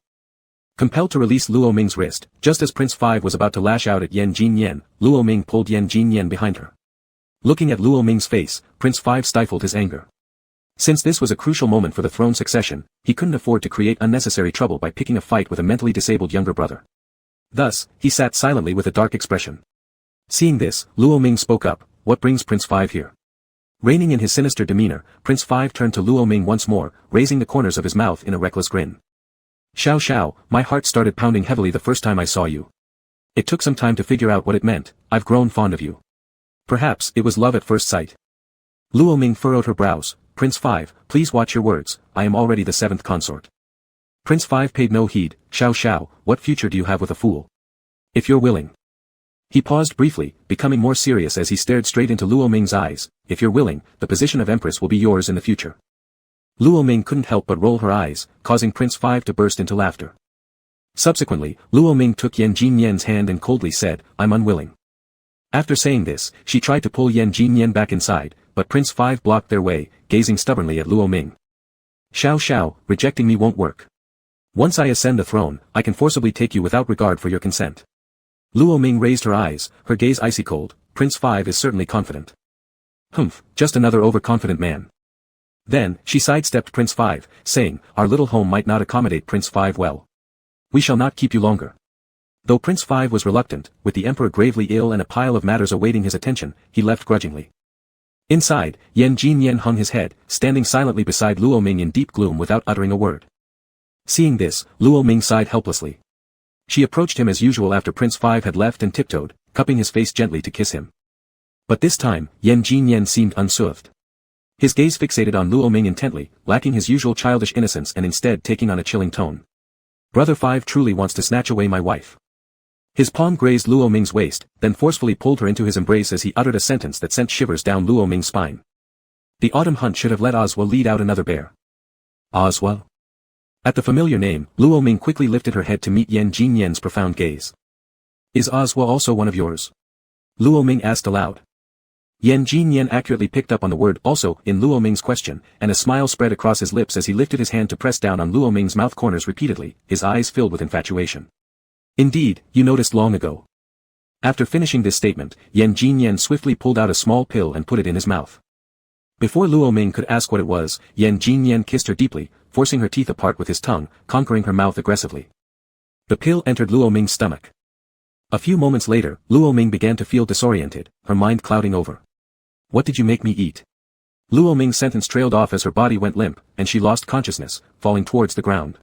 Compelled to release Luo Ming's wrist, just as Prince Five was about to lash out at Yan Jinyan, Luo Ming pulled Yan Jinyan behind her. Looking at Luo Ming's face, Prince Five stifled his anger. Since this was a crucial moment for the throne succession, he couldn't afford to create unnecessary trouble by picking a fight with a mentally disabled younger brother. Thus, he sat silently with a dark expression. Seeing this, Luo Ming spoke up, what brings Prince Five here? Reining in his sinister demeanor, Prince Five turned to Luo Ming once more, raising the corners of his mouth in a reckless grin. Xiao Xiao, my heart started pounding heavily the first time I saw you. It took some time to figure out what it meant, I've grown fond of you. Perhaps it was love at first sight. Luo Ming furrowed her brows, Prince Five, please watch your words, I am already the seventh consort. Prince Five paid no heed, Xiao Xiao, what future do you have with a fool? If you're willing. He paused briefly, becoming more serious as he stared straight into Luo Ming's eyes, if you're willing, the position of Empress will be yours in the future. Luo Ming couldn't help but roll her eyes, causing Prince Five to burst into laughter. Subsequently, Luo Ming took Yan Jinyan's hand and coldly said, I'm unwilling. After saying this, she tried to pull Yan Jinyan back inside, but Prince Five blocked their way, gazing stubbornly at Luo Ming. Xiao Xiao, rejecting me won't work. Once I ascend the throne, I can forcibly take you without regard for your consent. Luo Ming raised her eyes, her gaze icy cold, Prince Five is certainly confident. Humph, just another overconfident man. Then, she sidestepped Prince Five, saying, our little home might not accommodate Prince Five well. We shall not keep you longer. Though Prince Five was reluctant, with the Emperor gravely ill and a pile of matters awaiting his attention, he left grudgingly. Inside, Yan Jinyan hung his head, standing silently beside Luo Ming in deep gloom without uttering a word. Seeing this, Luo Ming sighed helplessly. She approached him as usual after Prince Five had left and tiptoed, cupping his face gently to kiss him. But this time, Yan Jinyan seemed unsoothed. His gaze fixated on Luo Ming intently, lacking his usual childish innocence and instead taking on a chilling tone. Brother Five truly wants to snatch away my wife. His palm grazed Luo Ming's waist, then forcefully pulled her into his embrace as he uttered a sentence that sent shivers down Luo Ming's spine. The autumn hunt should have let Oswa lead out another bear. Oswa? At the familiar name, Luo Ming quickly lifted her head to meet Yan Jinyan's profound gaze. Is Oswa also one of yours? Luo Ming asked aloud. Yan Jinyan accurately picked up on the word also in Luo Ming's question, and a smile spread across his lips as he lifted his hand to press down on Luo Ming's mouth corners repeatedly, his eyes filled with infatuation. Indeed, you noticed long ago. After finishing this statement, Yan Jinyan swiftly pulled out a small pill and put it in his mouth. Before Luo Ming could ask what it was, Yan Jinyan kissed her deeply, forcing her teeth apart with his tongue, conquering her mouth aggressively. The pill entered Luo Ming's stomach. A few moments later, Luo Ming began to feel disoriented, her mind clouding over. What did you make me eat? Luo Ming's sentence trailed off as her body went limp, and she lost consciousness, falling towards the ground.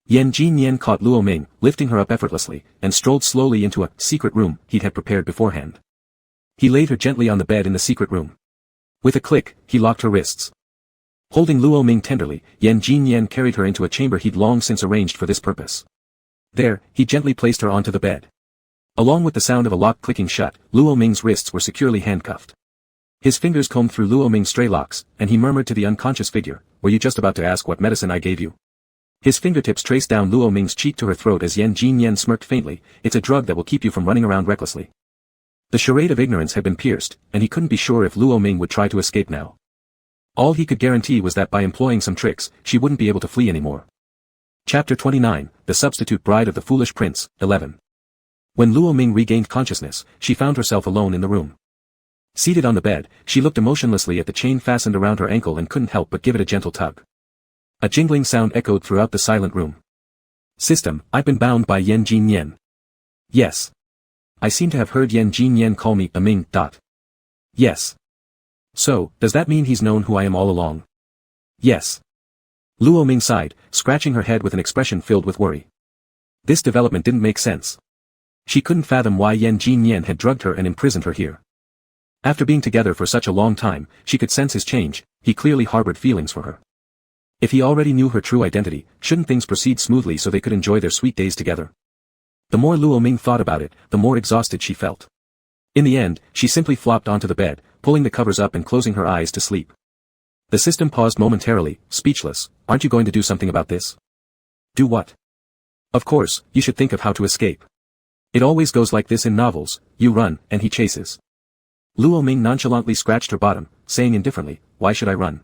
Yan Jinyan caught Luo Ming, lifting her up effortlessly, and strolled slowly into a secret room he'd had prepared beforehand. He laid her gently on the bed in the secret room. With a click, he locked her wrists. Holding Luo Ming tenderly, Yan Jinyan carried her into a chamber he'd long since arranged for this purpose. There, he gently placed her onto the bed. Along with the sound of a lock clicking shut, Luo Ming's wrists were securely handcuffed. His fingers combed through Luo Ming's stray locks, and he murmured to the unconscious figure, were you just about to ask what medicine I gave you? His fingertips traced down Luo Ming's cheek to her throat as Yan Jinyan smirked faintly, it's a drug that will keep you from running around recklessly. The charade of ignorance had been pierced, and he couldn't be sure if Luo Ming would try to escape now. All he could guarantee was that by employing some tricks, she wouldn't be able to flee anymore. Chapter 29, The Substitute Bride of the Foolish Prince, 11. When Luo Ming regained consciousness, she found herself alone in the room. Seated on the bed, she looked emotionlessly at the chain fastened around her ankle and couldn't help but give it a gentle tug. A jingling sound echoed throughout the silent room. System, I've been bound by Yan Jinyan. Yes. I seem to have heard Yan Jinyan call me a Ming. Yes. So, does that mean he's known who I am all along? Yes. Luo Ming sighed, scratching her head with an expression filled with worry. This development didn't make sense. She couldn't fathom why Yan Jinyan had drugged her and imprisoned her here. After being together for such a long time, she could sense his change. He clearly harbored feelings for her. If he already knew her true identity, shouldn't things proceed smoothly so they could enjoy their sweet days together? The more Luo Ming thought about it, the more exhausted she felt. In the end, she simply flopped onto the bed, pulling the covers up and closing her eyes to sleep. The system paused momentarily, speechless. Aren't you going to do something about this? Do what? Of course, you should think of how to escape. It always goes like this in novels, you run, and he chases. Luo Ming nonchalantly scratched her bottom, saying indifferently, why should I run?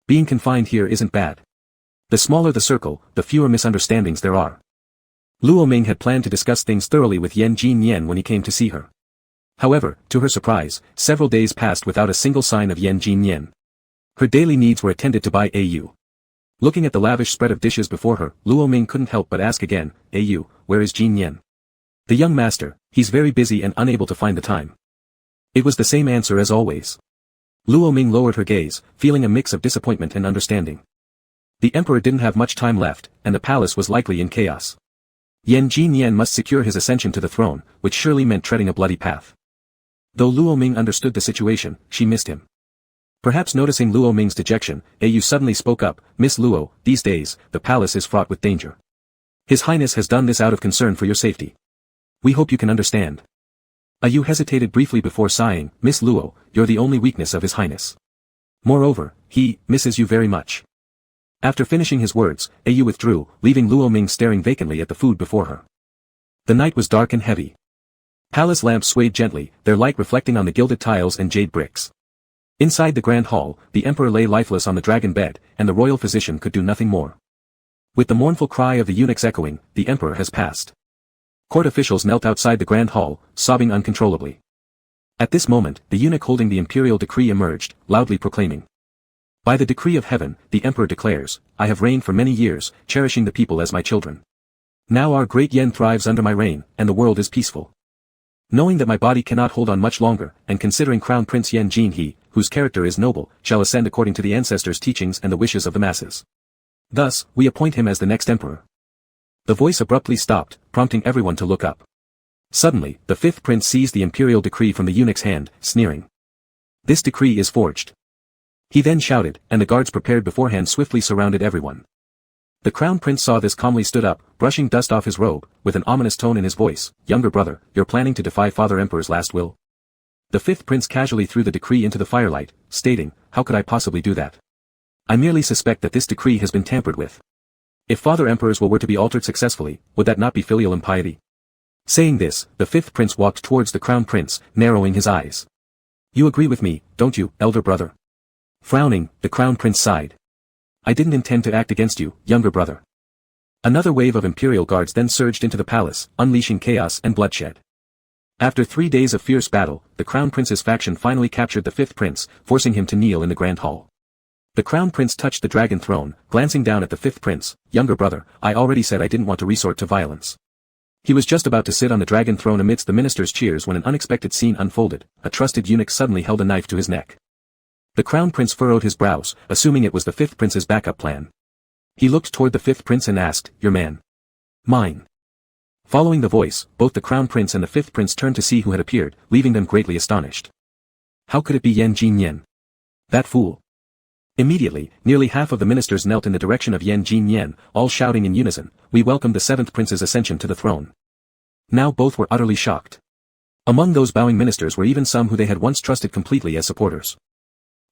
Being confined here isn't bad. The smaller the circle, the fewer misunderstandings there are. Luo Ming had planned to discuss things thoroughly with Yan Jinyan when he came to see her. However, to her surprise, several days passed without a single sign of Yan Jinyan. Her daily needs were attended to by Au. Looking at the lavish spread of dishes before her, Luo Ming couldn't help but ask again, Au, where is Jinyan? The young master, he's very busy and unable to find the time. It was the same answer as always. Luo Ming lowered her gaze, feeling a mix of disappointment and understanding. The emperor didn't have much time left, and the palace was likely in chaos. Yan Jinyan must secure his ascension to the throne, which surely meant treading a bloody path. Though Luo Ming understood the situation, she missed him. Perhaps noticing Luo Ming's dejection, Au suddenly spoke up, Miss Luo, these days, the palace is fraught with danger. His Highness has done this out of concern for your safety. We hope you can understand. Au hesitated briefly before sighing, Miss Luo, you're the only weakness of His Highness. Moreover, he misses you very much. After finishing his words, Au withdrew, leaving Luo Ming staring vacantly at the food before her. The night was dark and heavy. Palace lamps swayed gently, their light reflecting on the gilded tiles and jade bricks. Inside the grand hall, the emperor lay lifeless on the dragon bed, and the royal physician could do nothing more. With the mournful cry of the eunuchs echoing, the emperor has passed. Court officials knelt outside the grand hall, sobbing uncontrollably. At this moment, the eunuch holding the imperial decree emerged, loudly proclaiming. By the decree of heaven, the emperor declares, I have reigned for many years, cherishing the people as my children. Now our great Yen thrives under my reign, and the world is peaceful. Knowing that my body cannot hold on much longer, and considering Crown Prince Yen Jin he, whose character is noble, shall ascend according to the ancestors' teachings and the wishes of the masses. Thus, we appoint him as the next emperor. The voice abruptly stopped, prompting everyone to look up. Suddenly, the fifth prince seized the imperial decree from the eunuch's hand, sneering. This decree is forged. He then shouted, and the guards prepared beforehand swiftly surrounded everyone. The crown prince saw this calmly stood up, brushing dust off his robe, with an ominous tone in his voice, younger brother, you're planning to defy Father Emperor's last will? The fifth prince casually threw the decree into the firelight, stating, how could I possibly do that? I merely suspect that this decree has been tampered with. If Father Emperor's will were to be altered successfully, would that not be filial impiety? Saying this, the fifth prince walked towards the crown prince, narrowing his eyes. You agree with me, don't you, elder brother? Frowning, the crown prince sighed. I didn't intend to act against you, younger brother. Another wave of imperial guards then surged into the palace, unleashing chaos and bloodshed. After 3 days of fierce battle, the crown prince's faction finally captured the fifth prince, forcing him to kneel in the grand hall. The crown prince touched the dragon throne, glancing down at the fifth prince, younger brother, I already said I didn't want to resort to violence. He was just about to sit on the dragon throne amidst the minister's cheers when an unexpected scene unfolded. A trusted eunuch suddenly held a knife to his neck. The crown prince furrowed his brows, assuming it was the fifth prince's backup plan. He looked toward the fifth prince and asked, your man? Mine. Following the voice, both the crown prince and the fifth prince turned to see who had appeared, leaving them greatly astonished. How could it be Yan Jinyan? That fool. Immediately, nearly half of the ministers knelt in the direction of Yan Jinyan, all shouting in unison, we welcome the seventh prince's ascension to the throne. Now both were utterly shocked. Among those bowing ministers were even some who they had once trusted completely as supporters.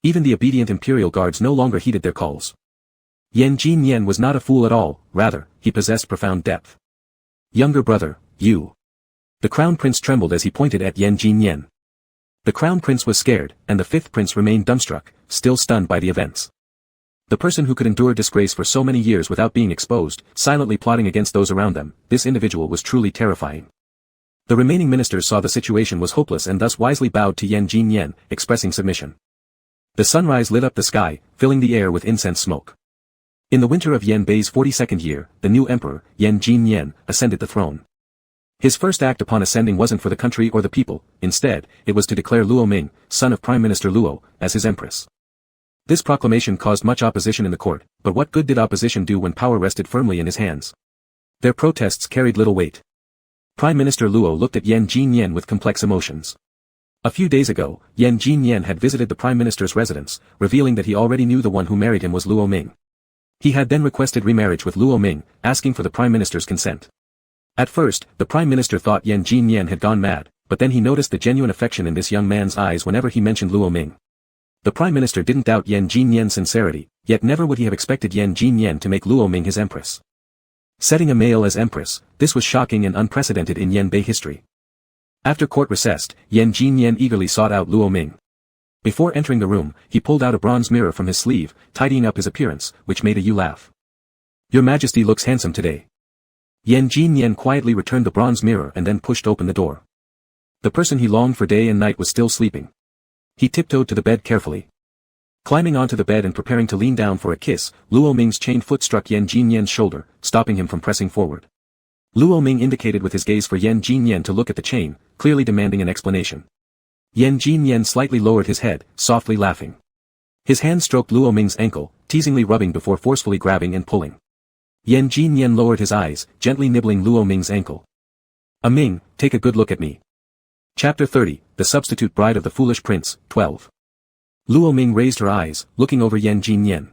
Even the obedient imperial guards no longer heeded their calls. Yan Jinyan was not a fool at all, rather, he possessed profound depth. Younger brother, you. The crown prince trembled as he pointed at Yan Jinyan. The crown prince was scared, and the fifth prince remained dumbstruck, still stunned by the events. The person who could endure disgrace for so many years without being exposed, silently plotting against those around them, this individual was truly terrifying. The remaining ministers saw the situation was hopeless and thus wisely bowed to Yan Jinyan, expressing submission. The sunrise lit up the sky, filling the air with incense smoke. In the winter of Yan Bei's 42nd year, the new emperor, Yan Jinyan, ascended the throne. His first act upon ascending wasn't for the country or the people, instead, it was to declare Luo Ming, son of Prime Minister Luo, as his empress. This proclamation caused much opposition in the court, but what good did opposition do when power rested firmly in his hands? Their protests carried little weight. Prime Minister Luo looked at Yan Jinyan with complex emotions. A few days ago, Yan Jinyan had visited the Prime Minister's residence, revealing that he already knew the one who married him was Luo Ming. He had then requested remarriage with Luo Ming, asking for the Prime Minister's consent. At first, the Prime Minister thought Yan Jinyan had gone mad, but then he noticed the genuine affection in this young man's eyes whenever he mentioned Luo Ming. The Prime Minister didn't doubt Yan Jinyan's sincerity, yet never would he have expected Yan Jinyan to make Luo Ming his empress. Setting a male as empress, this was shocking and unprecedented in Yanbei history. After court recessed, Yan Jinyan eagerly sought out Luo Ming. Before entering the room, he pulled out a bronze mirror from his sleeve, tidying up his appearance, which made Yu laugh. "Your Majesty looks handsome today." Yan Jinyan quietly returned the bronze mirror and then pushed open the door. The person he longed for day and night was still sleeping. He tiptoed to the bed carefully. Climbing onto the bed and preparing to lean down for a kiss, Luo Ming's chained foot struck Yan Jinyan's shoulder, stopping him from pressing forward. Luo Ming indicated with his gaze for Yan Jinyan to look at the chain, clearly demanding an explanation. Yan Jinyan slightly lowered his head, softly laughing. His hand stroked Luo Ming's ankle, teasingly rubbing before forcefully grabbing and pulling. Yan Jinyan lowered his eyes, gently nibbling Luo Ming's ankle. "Ming, take a good look at me." Chapter 30, The Substitute Bride of the Foolish Prince, 12. Luo Ming raised her eyes, looking over Yan Jinyan.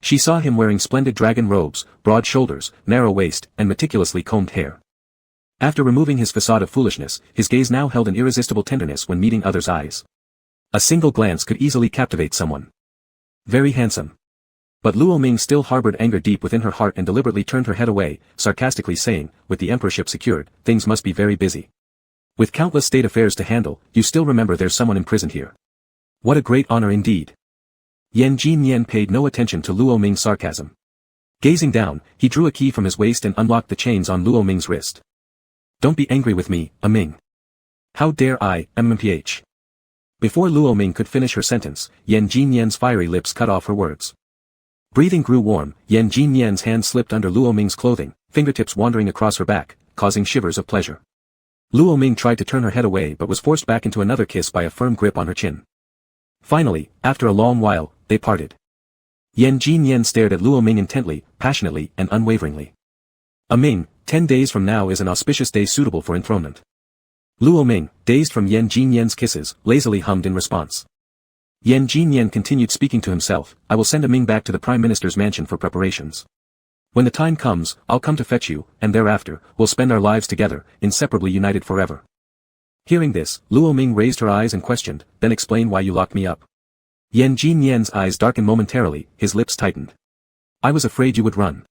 She saw him wearing splendid dragon robes, broad shoulders, narrow waist, and meticulously combed hair. After removing his facade of foolishness, his gaze now held an irresistible tenderness when meeting others' eyes. A single glance could easily captivate someone. Very handsome. But Luo Ming still harbored anger deep within her heart and deliberately turned her head away, sarcastically saying, "With the emperorship secured, things must be very busy. With countless state affairs to handle, you still remember there's someone imprisoned here. What a great honor indeed." Yan Jinyan paid no attention to Luo Ming's sarcasm. Gazing down, he drew a key from his waist and unlocked the chains on Luo Ming's wrist. "Don't be angry with me, Ming. How dare I, MMPH." Before Luo Ming could finish her sentence, Yan Jinyan's fiery lips cut off her words. Breathing grew warm, Yan Jinyan's hand slipped under Luo Ming's clothing, fingertips wandering across her back, causing shivers of pleasure. Luo Ming tried to turn her head away but was forced back into another kiss by a firm grip on her chin. Finally, after a long while, they parted. Yan Jinyan stared at Luo Ming intently, passionately, and unwaveringly. "Ming, 10 days from now is an auspicious day suitable for enthronement." Luo Ming, dazed from Yan Jinyan's kisses, lazily hummed in response. Yan Jinyan continued speaking to himself, "I will send Ming back to the Prime Minister's mansion for preparations. When the time comes, I'll come to fetch you, and thereafter, we'll spend our lives together, inseparably united forever." Hearing this, Luo Ming raised her eyes and questioned, "Then explain why you locked me up." Yan Jinyan's eyes darkened momentarily, his lips tightened. "I was afraid you would run.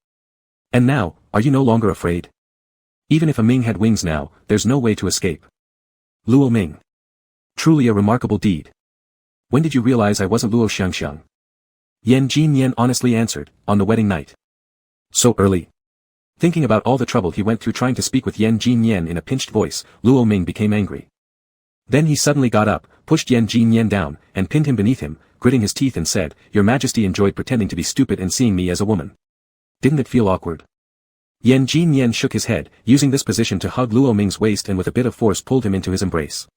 And now, are you no longer afraid? Even if Ming had wings now, there's no way to escape." Luo Ming. Truly a remarkable deed. "When did you realize I wasn't Luo Xiangxiang?" Yan Jinyan honestly answered, "On the wedding night." "So early?" Thinking about all the trouble he went through trying to speak with Yan Jinyan in a pinched voice, Luo Ming became angry. Then he suddenly got up, pushed Yan Jinyan down, and pinned him beneath him, gritting his teeth and said, "Your Majesty enjoyed pretending to be stupid and seeing me as a woman. Didn't it feel awkward?" Yan Jinyan shook his head, using this position to hug Luo Ming's waist and with a bit of force pulled him into his embrace.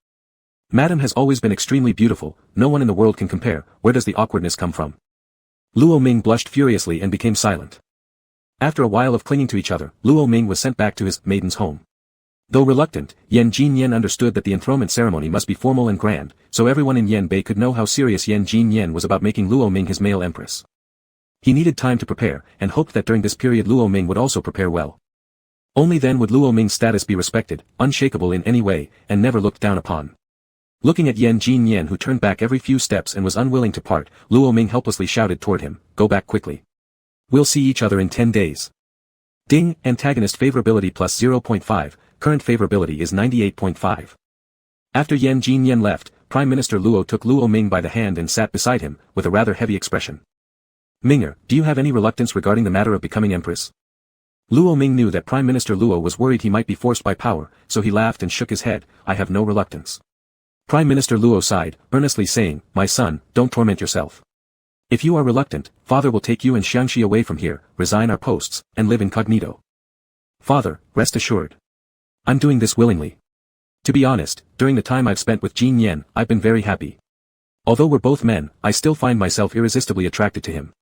"Madam has always been extremely beautiful, no one in the world can compare, where does the awkwardness come from?" Luo Ming blushed furiously and became silent. After a while of clinging to each other, Luo Ming was sent back to his maiden's home. Though reluctant, Yan Jinyan understood that the enthronement ceremony must be formal and grand, so everyone in Yanbei could know how serious Yan Jinyan was about making Luo Ming his male empress. He needed time to prepare, and hoped that during this period Luo Ming would also prepare well. Only then would Luo Ming's status be respected, unshakable in any way, and never looked down upon. Looking at Yan Jinyan who turned back every few steps and was unwilling to part, Luo Ming helplessly shouted toward him, "Go back quickly. We'll see each other in 10 days. Ding, antagonist favorability plus 0.5, current favorability is 98.5. After Yan Jinyan left, Prime Minister Luo took Luo Ming by the hand and sat beside him, with a rather heavy expression. "Minger, do you have any reluctance regarding the matter of becoming empress?" Luo Ming knew that Prime Minister Luo was worried he might be forced by power, so he laughed and shook his head, "I have no reluctance." Prime Minister Luo sighed, earnestly saying, "My son, don't torment yourself. If you are reluctant, father will take you and Xiangxi away from here, resign our posts, and live incognito. Father, rest assured. I'm doing this willingly. To be honest, during the time I've spent with Jin Yen, I've been very happy. Although we're both men, I still find myself irresistibly attracted to him.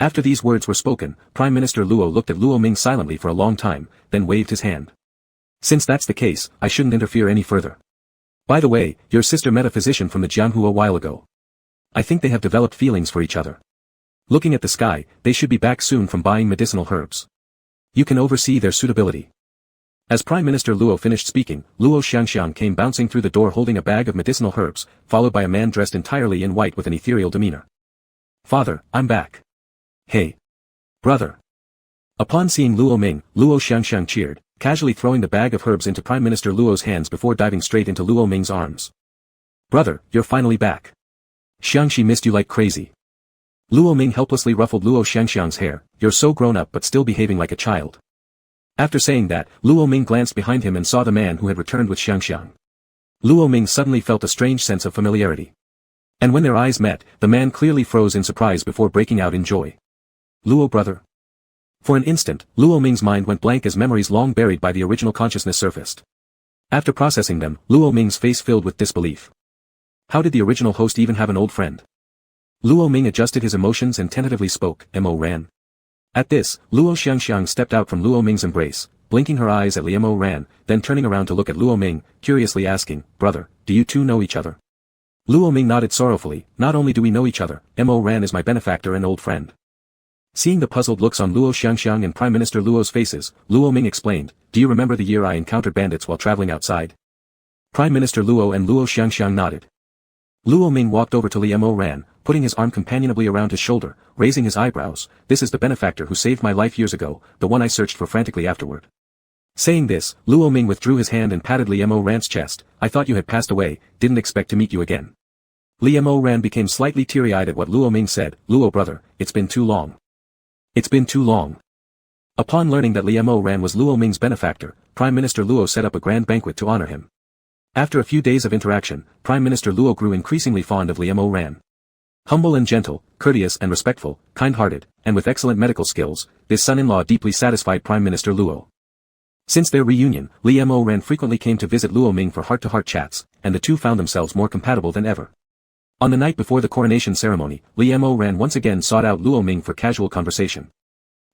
After these words were spoken, Prime Minister Luo looked at Luo Ming silently for a long time, then waved his hand. Since that's the case, I shouldn't interfere any further. By the way, your sister met a physician from the Jianghu a while ago. I think they have developed feelings for each other. Looking at the sky, they should be back soon from buying medicinal herbs. You can oversee their suitability. As Prime Minister Luo finished speaking, Luo Xiangxiang came bouncing through the door holding a bag of medicinal herbs, followed by a man dressed entirely in white with an ethereal demeanor. Father, I'm back. Hey. Brother. Upon seeing Luo Ming, Luo Xiangxiang cheered, casually throwing the bag of herbs into Prime Minister Luo's hands before diving straight into Luo Ming's arms. Brother, you're finally back. Xiangxi missed you like crazy. Luo Ming helplessly ruffled Luo Xiangxiang's hair, you're so grown up but still behaving like a child. After saying that, Luo Ming glanced behind him and saw the man who had returned with Xiangxiang. Luo Ming suddenly felt a strange sense of familiarity. And when their eyes met, the man clearly froze in surprise before breaking out in joy. Luo brother. For an instant, Luo Ming's mind went blank as memories long buried by the original consciousness surfaced. After processing them, Luo Ming's face filled with disbelief. How did the original host even have an old friend? Luo Ming adjusted his emotions and tentatively spoke, Mo Ran. At this, Luo Xiangxiang stepped out from Luo Ming's embrace, blinking her eyes at Mo Ran, then turning around to look at Luo Ming, curiously asking, brother, do you two know each other? Luo Ming nodded sorrowfully, not only do we know each other, Mo Ran is my benefactor and old friend. Seeing the puzzled looks on Luo Xiangxiang and Prime Minister Luo's faces, Luo Ming explained, do you remember the year I encountered bandits while traveling outside? Prime Minister Luo and Luo Xiangxiang nodded. Luo Ming walked over to Mo Ran, putting his arm companionably around his shoulder, raising his eyebrows, this is the benefactor who saved my life years ago, the one I searched for frantically afterward. Saying this, Luo Ming withdrew his hand and patted Mo Ran's chest, I thought you had passed away, didn't expect to meet you again. Mo Ran became slightly teary-eyed at what Luo Ming said, Luo brother, it's been too long. It's been too long. Upon learning that Mo Ran was Luo Ming's benefactor, Prime Minister Luo set up a grand banquet to honor him. After a few days of interaction, Prime Minister Luo grew increasingly fond of Mo Ran. Humble and gentle, courteous and respectful, kind-hearted, and with excellent medical skills, this son-in-law deeply satisfied Prime Minister Luo. Since their reunion, Mo Ran frequently came to visit Luo Ming for heart-to-heart chats, and the two found themselves more compatible than ever. On the night before the coronation ceremony, Mo Ran once again sought out Luo Ming for casual conversation.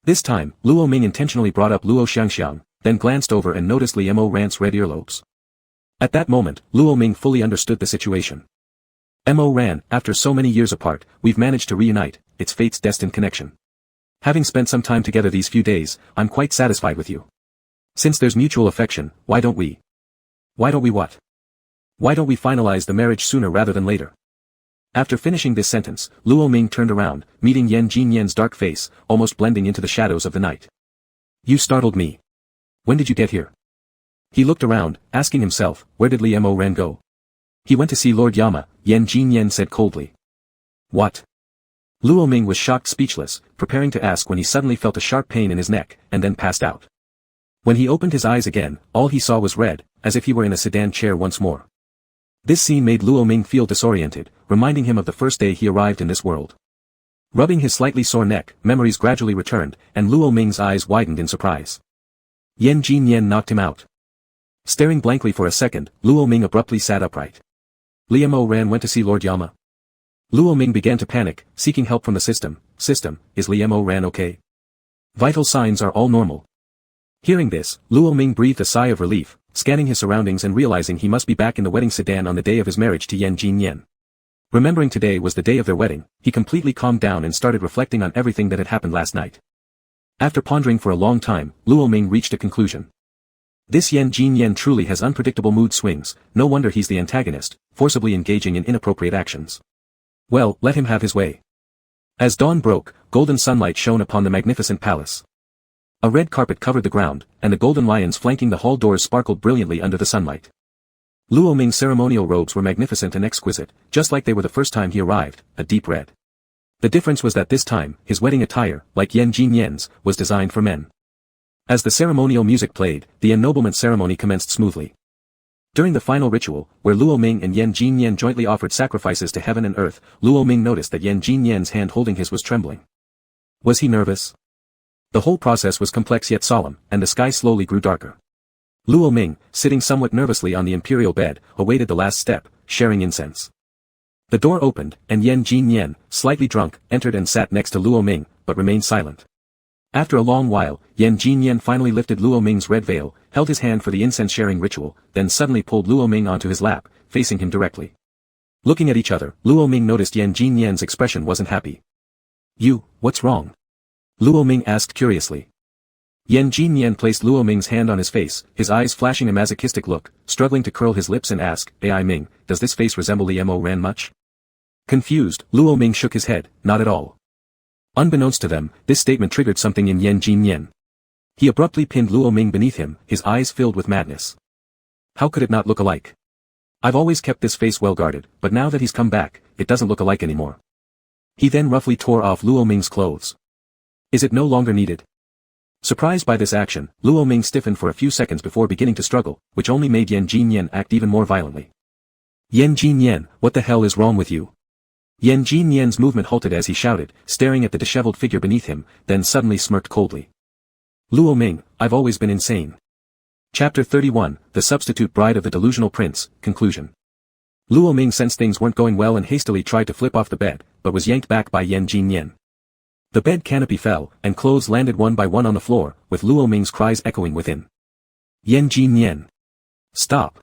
This time, Luo Ming intentionally brought up Luo Xiangxiang, then glanced over and noticed Mo Ran's red earlobes. At that moment, Luo Ming fully understood the situation. Mo Ran, after so many years apart, we've managed to reunite, it's fate's destined connection. Having spent some time together these few days, I'm quite satisfied with you. Since there's mutual affection, why don't we what? Why don't we finalize the marriage sooner rather than later? After finishing this sentence, Luo Ming turned around, meeting Jin Yen's dark face, almost blending into the shadows of the night. You startled me. When did you get here? He looked around, asking himself, where did Mo Ran go? He went to see Lord Yama, Jin Yen said coldly. What? Luo Ming was shocked speechless, preparing to ask when he suddenly felt a sharp pain in his neck, and then passed out. When he opened his eyes again, all he saw was red, as if he were in a sedan chair once more. This scene made Luo Ming feel disoriented, reminding him of the first day he arrived in this world. Rubbing his slightly sore neck, memories gradually returned, and Luo Ming's eyes widened in surprise. Jin Yen knocked him out. Staring blankly for a second, Luo Ming abruptly sat upright. Mo Ran went to see Lord Yama. Luo Ming began to panic, seeking help from the system. System, is Mo Ran okay? Vital signs are all normal. Hearing this, Luo Ming breathed a sigh of relief, scanning his surroundings and realizing he must be back in the wedding sedan on the day of his marriage to Jin Yen. Remembering today was the day of their wedding, he completely calmed down and started reflecting on everything that had happened last night. After pondering for a long time, Luo Ming reached a conclusion. This Jin Yen truly has unpredictable mood swings, no wonder he's the antagonist, forcibly engaging in inappropriate actions. Well, let him have his way. As dawn broke, golden sunlight shone upon the magnificent palace. A red carpet covered the ground, and the golden lions flanking the hall doors sparkled brilliantly under the sunlight. Luo Ming's ceremonial robes were magnificent and exquisite, just like they were the first time he arrived, a deep red. The difference was that this time, his wedding attire, like Jin Yen's, was designed for men. As the ceremonial music played, the ennoblement ceremony commenced smoothly. During the final ritual, where Luo Ming and Jin Yen jointly offered sacrifices to heaven and earth, Luo Ming noticed that Jin Yen's hand holding his was trembling. Was he nervous? The whole process was complex yet solemn, and the sky slowly grew darker. Luo Ming, sitting somewhat nervously on the imperial bed, awaited the last step, sharing incense. The door opened, and Yan Jinyan, slightly drunk, entered and sat next to Luo Ming, but remained silent. After a long while, Yan Jinyan finally lifted Luo Ming's red veil, held his hand for the incense-sharing ritual, then suddenly pulled Luo Ming onto his lap, facing him directly. Looking at each other, Luo Ming noticed Yan Jinyan's expression wasn't happy. What's wrong? Luo Ming asked curiously. Yan Jinyan placed Luo Ming's hand on his face, his eyes flashing a masochistic look, struggling to curl his lips and ask, "Ai Ming, does this face resemble Liemo Ran much?" Confused, Luo Ming shook his head, not at all. Unbeknownst to them, this statement triggered something in Yan Jinyan. He abruptly pinned Luo Ming beneath him, his eyes filled with madness. How could it not look alike? I've always kept this face well guarded, but now that he's come back, it doesn't look alike anymore. He then roughly tore off Luo Ming's clothes. Is it no longer needed? Surprised by this action, Luo Ming stiffened for a few seconds before beginning to struggle, which only made Yan Jinyan act even more violently. Yan Jinyan, what the hell is wrong with you? Yan Jinyan's movement halted as he shouted, staring at the disheveled figure beneath him, then suddenly smirked coldly. Luo Ming, I've always been insane. Chapter 31, The Substitute Bride of the Delusional Prince, Conclusion. Luo Ming sensed things weren't going well and hastily tried to flip off the bed, but was yanked back by Yan Jinyan. The bed canopy fell, and clothes landed one by one on the floor, with Luo Ming's cries echoing within. Yan Jinyan. Stop.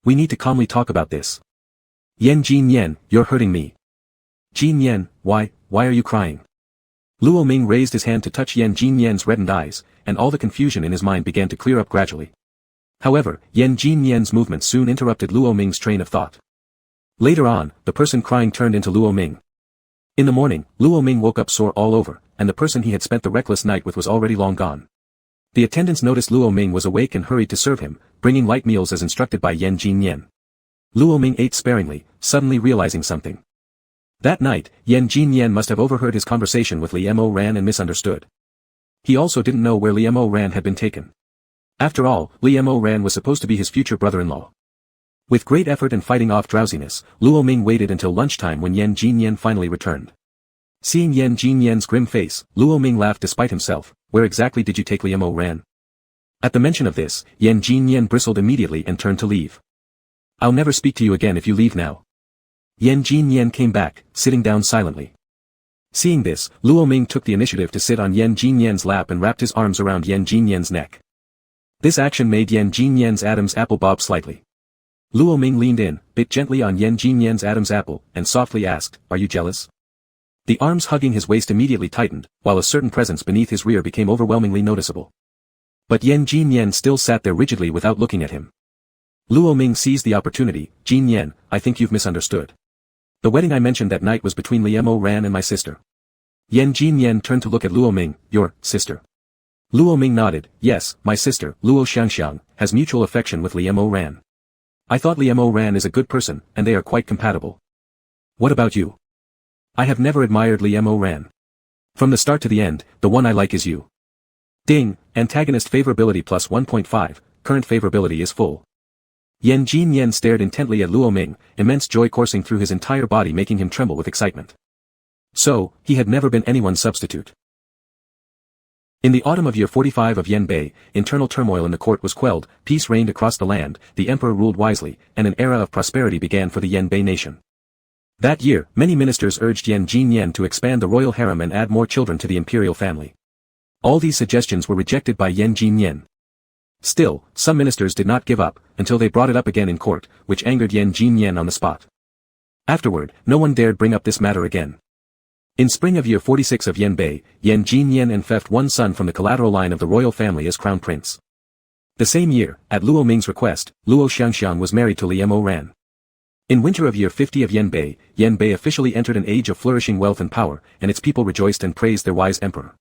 We need to calmly talk about this. Yan Jinyan, you're hurting me. Jinyan, why are you crying? Luo Ming raised his hand to touch Yan Jinyan's reddened eyes, and all the confusion in his mind began to clear up gradually. However, Yan Jinyan's movement soon interrupted Luo Ming's train of thought. Later on, the person crying turned into Luo Ming. In the morning, Luo Ming woke up sore all over, and the person he had spent the reckless night with was already long gone. The attendants noticed Luo Ming was awake and hurried to serve him, bringing light meals as instructed by Yan Jinyan. Luo Ming ate sparingly, suddenly realizing something. That night, Yan Jinyan must have overheard his conversation with Liemo Ran and misunderstood. He also didn't know where Liemo Ran had been taken. After all, Liemo Ran was supposed to be his future brother-in-law. With great effort and fighting off drowsiness, Luo Ming waited until lunchtime when Yan Jinyan finally returned. Seeing Yan Jinyan's grim face, Luo Ming laughed despite himself. Where exactly did you take Liemo Ran? At the mention of this, Yan Jinyan bristled immediately and turned to leave. I'll never speak to you again if you leave now. Yan Jinyan came back, sitting down silently. Seeing this, Luo Ming took the initiative to sit on Yan Jinyan's lap and wrapped his arms around Yan Jinyan's neck. This action made Yan Jinyan's Adam's apple bob slightly. Luo Ming leaned in, bit gently on Yan Jinyan's Adam's apple, and softly asked, "Are you jealous?" The arms hugging his waist immediately tightened, while a certain presence beneath his rear became overwhelmingly noticeable. But Yan Jinyan still sat there rigidly without looking at him. Luo Ming seized the opportunity. "Jinyan, I think you've misunderstood. The wedding I mentioned that night was between Liemo Ran and my sister." Yan Jinyan turned to look at Luo Ming. "Your sister?" Luo Ming nodded. "Yes, my sister, Luo Xiangxiang, has mutual affection with Liemo Ran. I thought Liemo Ran is a good person, and they are quite compatible. What about you? I have never admired Liemo Ran. From the start to the end, the one I like is you." Ding, antagonist favorability plus 1.5, current favorability is full. Yan Jinyan stared intently at Luo Ming, immense joy coursing through his entire body making him tremble with excitement. So, he had never been anyone's substitute. In the autumn of year 45 of Yanbei, internal turmoil in the court was quelled, peace reigned across the land, the emperor ruled wisely, and an era of prosperity began for the Yanbei nation. That year, many ministers urged Yan Jinyan to expand the royal harem and add more children to the imperial family. All these suggestions were rejected by Yan Jinyan. Still, some ministers did not give up, until they brought it up again in court, which angered Yan Jinyan on the spot. Afterward, no one dared bring up this matter again. In spring of year 46 of Yanbei, Yan Jinyan enfeoffed one son from the collateral line of the royal family as crown prince. The same year, at Luo Ming's request, Luo Xiangxiang was married to Liemo Ran. In winter of year 50 of Yanbei, Yanbei officially entered an age of flourishing wealth and power, and its people rejoiced and praised their wise emperor.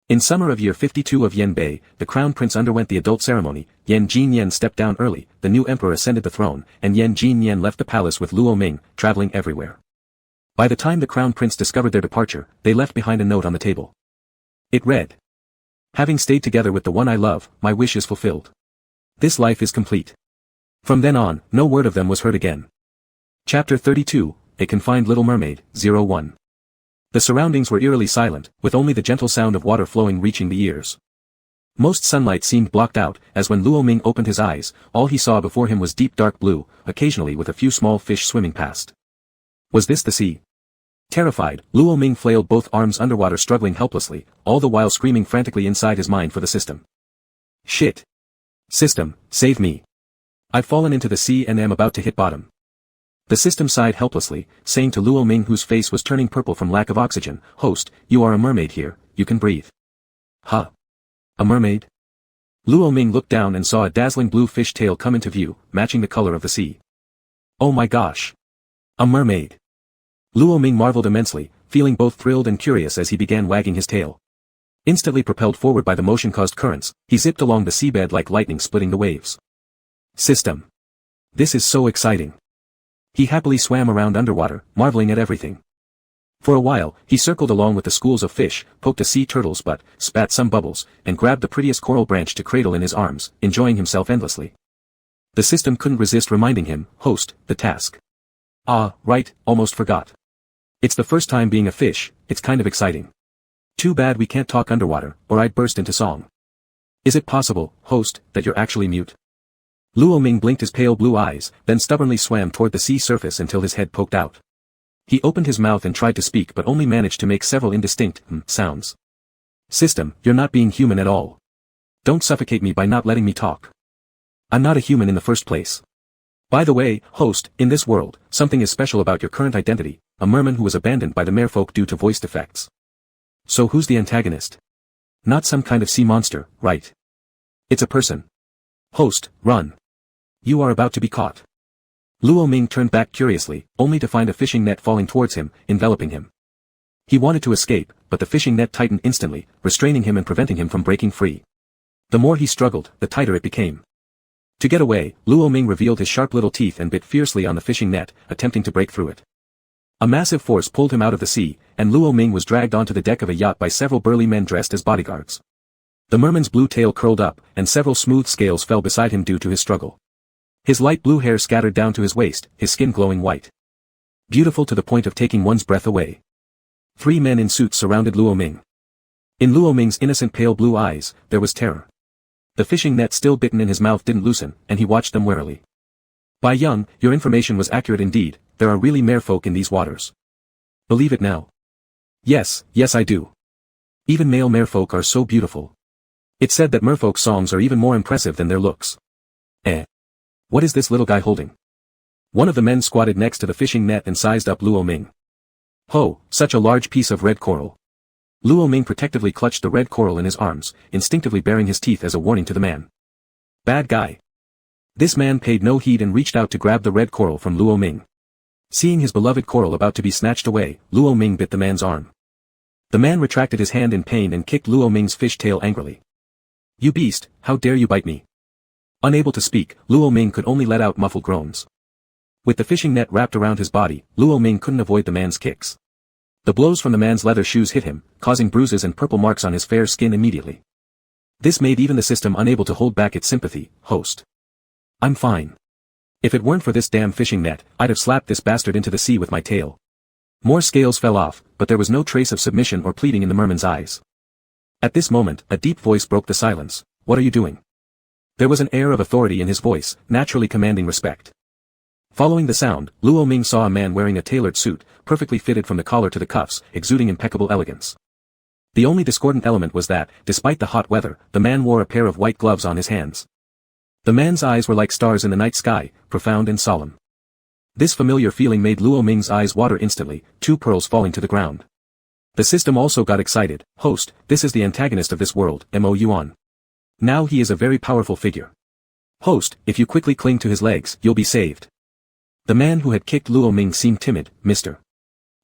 In summer of year 52 of Yanbei, the crown prince underwent the adult ceremony. Yan Jinyan stepped down early, the new emperor ascended the throne, and Yan Jinyan left the palace with Luo Ming, traveling everywhere. By the time the crown prince discovered their departure, they left behind a note on the table. It read, "Having stayed together with the one I love, my wish is fulfilled. This life is complete." From then on, no word of them was heard again. Chapter 32, A Confined Little Mermaid, 01. The surroundings were eerily silent, with only the gentle sound of water flowing reaching the ears. Most sunlight seemed blocked out, as when Luo Ming opened his eyes, all he saw before him was deep dark blue, occasionally with a few small fish swimming past. Was this the sea? Terrified, Luo Ming flailed both arms underwater, struggling helplessly, all the while screaming frantically inside his mind for the system. Shit! System, save me! I've fallen into the sea and am about to hit bottom. The system sighed helplessly, saying to Luo Ming, whose face was turning purple from lack of oxygen, "Host, you are a mermaid here, you can breathe." Huh? A mermaid? Luo Ming looked down and saw a dazzling blue fish tail come into view, matching the color of the sea. Oh my gosh! A mermaid! Luo Ming marveled immensely, feeling both thrilled and curious as he began wagging his tail. Instantly propelled forward by the motion-caused currents, he zipped along the seabed like lightning splitting the waves. System! This is so exciting! He happily swam around underwater, marveling at everything. For a while, he circled along with the schools of fish, poked a sea turtle's butt, spat some bubbles, and grabbed the prettiest coral branch to cradle in his arms, enjoying himself endlessly. The system couldn't resist reminding him, "Host, the task." Ah, right, almost forgot. It's the first time being a fish, it's kind of exciting. Too bad we can't talk underwater, or I'd burst into song. Is it possible, host, that you're actually mute? Luo Ming blinked his pale blue eyes, then stubbornly swam toward the sea surface until his head poked out. He opened his mouth and tried to speak but only managed to make several indistinct sounds. System, you're not being human at all. Don't suffocate me by not letting me talk. I'm not a human in the first place. By the way, host, in this world, something is special about your current identity, a merman who was abandoned by the merfolk due to voice defects. So who's the antagonist? Not some kind of sea monster, right? It's a person. Host, run. You are about to be caught. Luo Ming turned back curiously, only to find a fishing net falling towards him, enveloping him. He wanted to escape, but the fishing net tightened instantly, restraining him and preventing him from breaking free. The more he struggled, the tighter it became. To get away, Luo Ming revealed his sharp little teeth and bit fiercely on the fishing net, attempting to break through it. A massive force pulled him out of the sea, and Luo Ming was dragged onto the deck of a yacht by several burly men dressed as bodyguards. The merman's blue tail curled up, and several smooth scales fell beside him due to his struggle. His light blue hair scattered down to his waist, his skin glowing white. Beautiful to the point of taking one's breath away. 3 men in suits surrounded Luo Ming. In Luo Ming's innocent pale blue eyes, there was terror. The fishing net still bitten in his mouth didn't loosen, and he watched them warily. By Young, your information was accurate indeed, there are really merfolk in these waters. Believe it now? Yes, yes I do. Even male merfolk are so beautiful. It's said that merfolk's songs are even more impressive than their looks. What is this little guy holding? One of the men squatted next to the fishing net and sized up Luo Ming. Ho, such a large piece of red coral. Luo Ming protectively clutched the red coral in his arms, instinctively baring his teeth as a warning to the man. Bad guy. This man paid no heed and reached out to grab the red coral from Luo Ming. Seeing his beloved coral about to be snatched away, Luo Ming bit the man's arm. The man retracted his hand in pain and kicked Luo Ming's fish tail angrily. You beast, how dare you bite me? Unable to speak, Luo Ming could only let out muffled groans. With the fishing net wrapped around his body, Luo Ming couldn't avoid the man's kicks. The blows from the man's leather shoes hit him, causing bruises and purple marks on his fair skin immediately. This made even the system unable to hold back its sympathy. Host. I'm fine. If it weren't for this damn fishing net, I'd have slapped this bastard into the sea with my tail. More scales fell off, but there was no trace of submission or pleading in the merman's eyes. At this moment, a deep voice broke the silence. What are you doing? There was an air of authority in his voice, naturally commanding respect. Following the sound, Luo Ming saw a man wearing a tailored suit, perfectly fitted from the collar to the cuffs, exuding impeccable elegance. The only discordant element was that, despite the hot weather, the man wore a pair of white gloves on his hands. The man's eyes were like stars in the night sky, profound and solemn. This familiar feeling made Luo Ming's eyes water instantly, 2 pearls falling to the ground. The system also got excited. Host, this is the antagonist of this world, Mo Yuan. Now he is a very powerful figure. Host, if you quickly cling to his legs, you'll be saved. The man who had kicked Luo Ming seemed timid. Mr.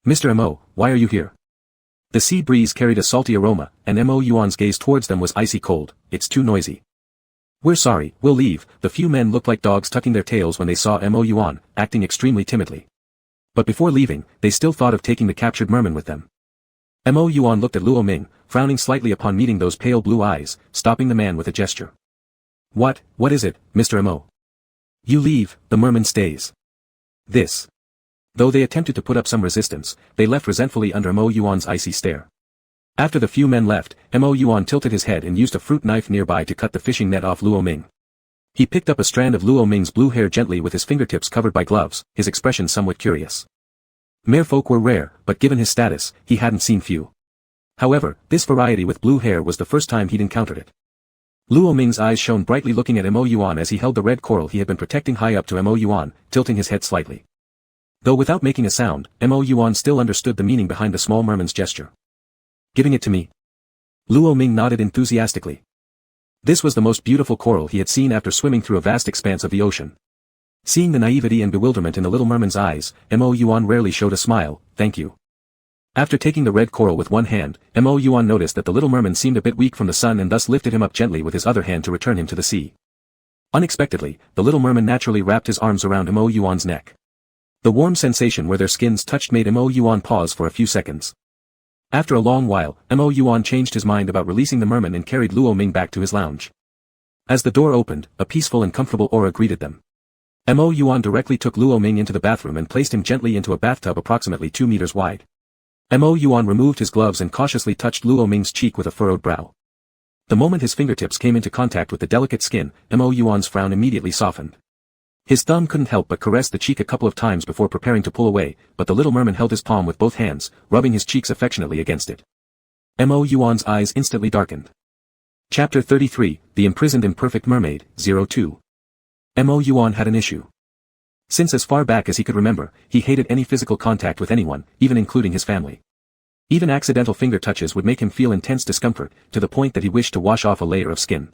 Mo, why are you here? The sea breeze carried a salty aroma, and Mo Yuan's gaze towards them was icy cold. It's too noisy. We're sorry, we'll leave. The few men looked like dogs tucking their tails when they saw Mo Yuan, acting extremely timidly. But before leaving, they still thought of taking the captured merman with them. Mo Yuan looked at Luo Ming, frowning slightly upon meeting those pale blue eyes, stopping the man with a gesture. What is it, Mr. Mo? You leave, the merman stays. This. Though they attempted to put up some resistance, they left resentfully under Mo Yuan's icy stare. After the few men left, Mo Yuan tilted his head and used a fruit knife nearby to cut the fishing net off Luo Ming. He picked up a strand of Luo Ming's blue hair gently with his fingertips covered by gloves, his expression somewhat curious. Merfolk were rare, but given his status, he hadn't seen few. However, this variety with blue hair was the first time he'd encountered it. Luo Ming's eyes shone brightly looking at Mo Yuan as he held the red coral he had been protecting high up to Mo Yuan, tilting his head slightly. Though without making a sound, Mo Yuan still understood the meaning behind the small merman's gesture. Giving it to me? Luo Ming nodded enthusiastically. This was the most beautiful coral he had seen after swimming through a vast expanse of the ocean. Seeing the naivety and bewilderment in the little merman's eyes, Mo Yuan rarely showed a smile. Thank you. After taking the red coral with one hand, Mo Yuan noticed that the little merman seemed a bit weak from the sun and thus lifted him up gently with his other hand to return him to the sea. Unexpectedly, the little merman naturally wrapped his arms around Mo Yuan's neck. The warm sensation where their skins touched made Mo Yuan pause for a few seconds. After a long while, Mo Yuan changed his mind about releasing the merman and carried Luo Ming back to his lounge. As the door opened, a peaceful and comfortable aura greeted them. Mo Yuan directly took Luo Ming into the bathroom and placed him gently into a bathtub approximately 2 meters wide. Mo Yuan removed his gloves and cautiously touched Luo Ming's cheek with a furrowed brow. The moment his fingertips came into contact with the delicate skin, Mo Yuan's frown immediately softened. His thumb couldn't help but caress the cheek a couple of times before preparing to pull away, but the little merman held his palm with both hands, rubbing his cheeks affectionately against it. Mo Yuan's eyes instantly darkened. Chapter 33, The Imprisoned Imperfect Mermaid, 02. Mo Yuan had an issue. Since as far back as he could remember, he hated any physical contact with anyone, even including his family. Even accidental finger touches would make him feel intense discomfort, to the point that he wished to wash off a layer of skin.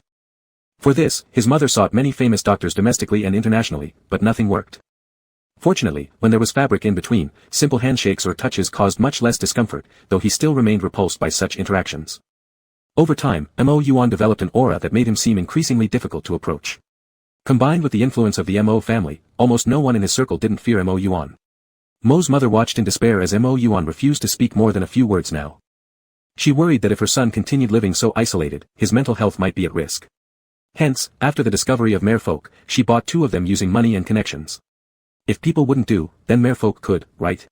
For this, his mother sought many famous doctors domestically and internationally, but nothing worked. Fortunately, when there was fabric in between, simple handshakes or touches caused much less discomfort, though he still remained repulsed by such interactions. Over time, Mo Yuan developed an aura that made him seem increasingly difficult to approach. Combined with the influence of the Mo family, almost no one in his circle didn't fear Mo Yuan. Mo's mother watched in despair as Mo Yuan refused to speak more than a few words now. She worried that if her son continued living so isolated, his mental health might be at risk. Hence, after the discovery of merfolk, she bought 2 of them using money and connections. If people wouldn't do, then merfolk could, right?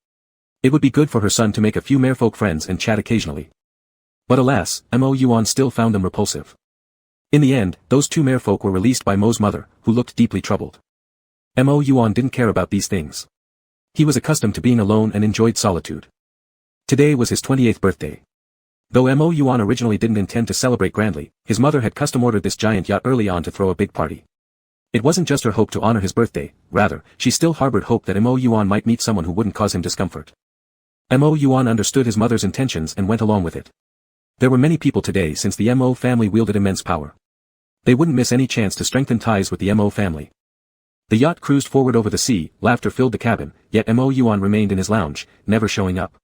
It would be good for her son to make a few merfolk friends and chat occasionally. But alas, Mo Yuan still found them repulsive. In the end, those 2 merfolk were released by Mo's mother, who looked deeply troubled. Mo Yuan didn't care about these things. He was accustomed to being alone and enjoyed solitude. Today was his 28th birthday. Though Mo Yuan originally didn't intend to celebrate grandly, his mother had custom-ordered this giant yacht early on to throw a big party. It wasn't just her hope to honor his birthday, rather, she still harbored hope that Mo Yuan might meet someone who wouldn't cause him discomfort. Mo Yuan understood his mother's intentions and went along with it. There were many people today since the Mo family wielded immense power. They wouldn't miss any chance to strengthen ties with the Mo family. The yacht cruised forward over the sea, laughter filled the cabin, yet Mo Yuan remained in his lounge, never showing up.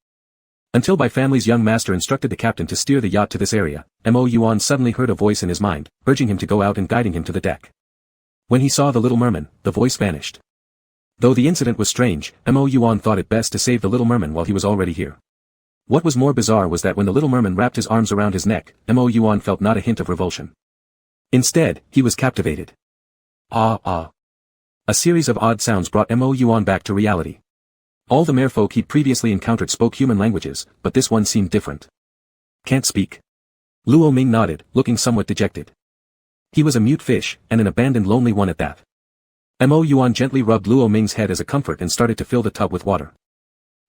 Until Bai family's young master instructed the captain to steer the yacht to this area, Mo Yuan suddenly heard a voice in his mind, urging him to go out and guiding him to the deck. When he saw the little merman, the voice vanished. Though the incident was strange, Mo Yuan thought it best to save the little merman while he was already here. What was more bizarre was that when the little merman wrapped his arms around his neck, Mo Yuan felt not a hint of revulsion. Instead, he was captivated. Ah. A series of odd sounds brought Mo Yuan back to reality. All the merfolk he'd previously encountered spoke human languages, but this one seemed different. Can't speak. Luo Ming nodded, looking somewhat dejected. He was a mute fish, and an abandoned lonely one at that. Mo Yuan gently rubbed Luo Ming's head as a comfort and started to fill the tub with water.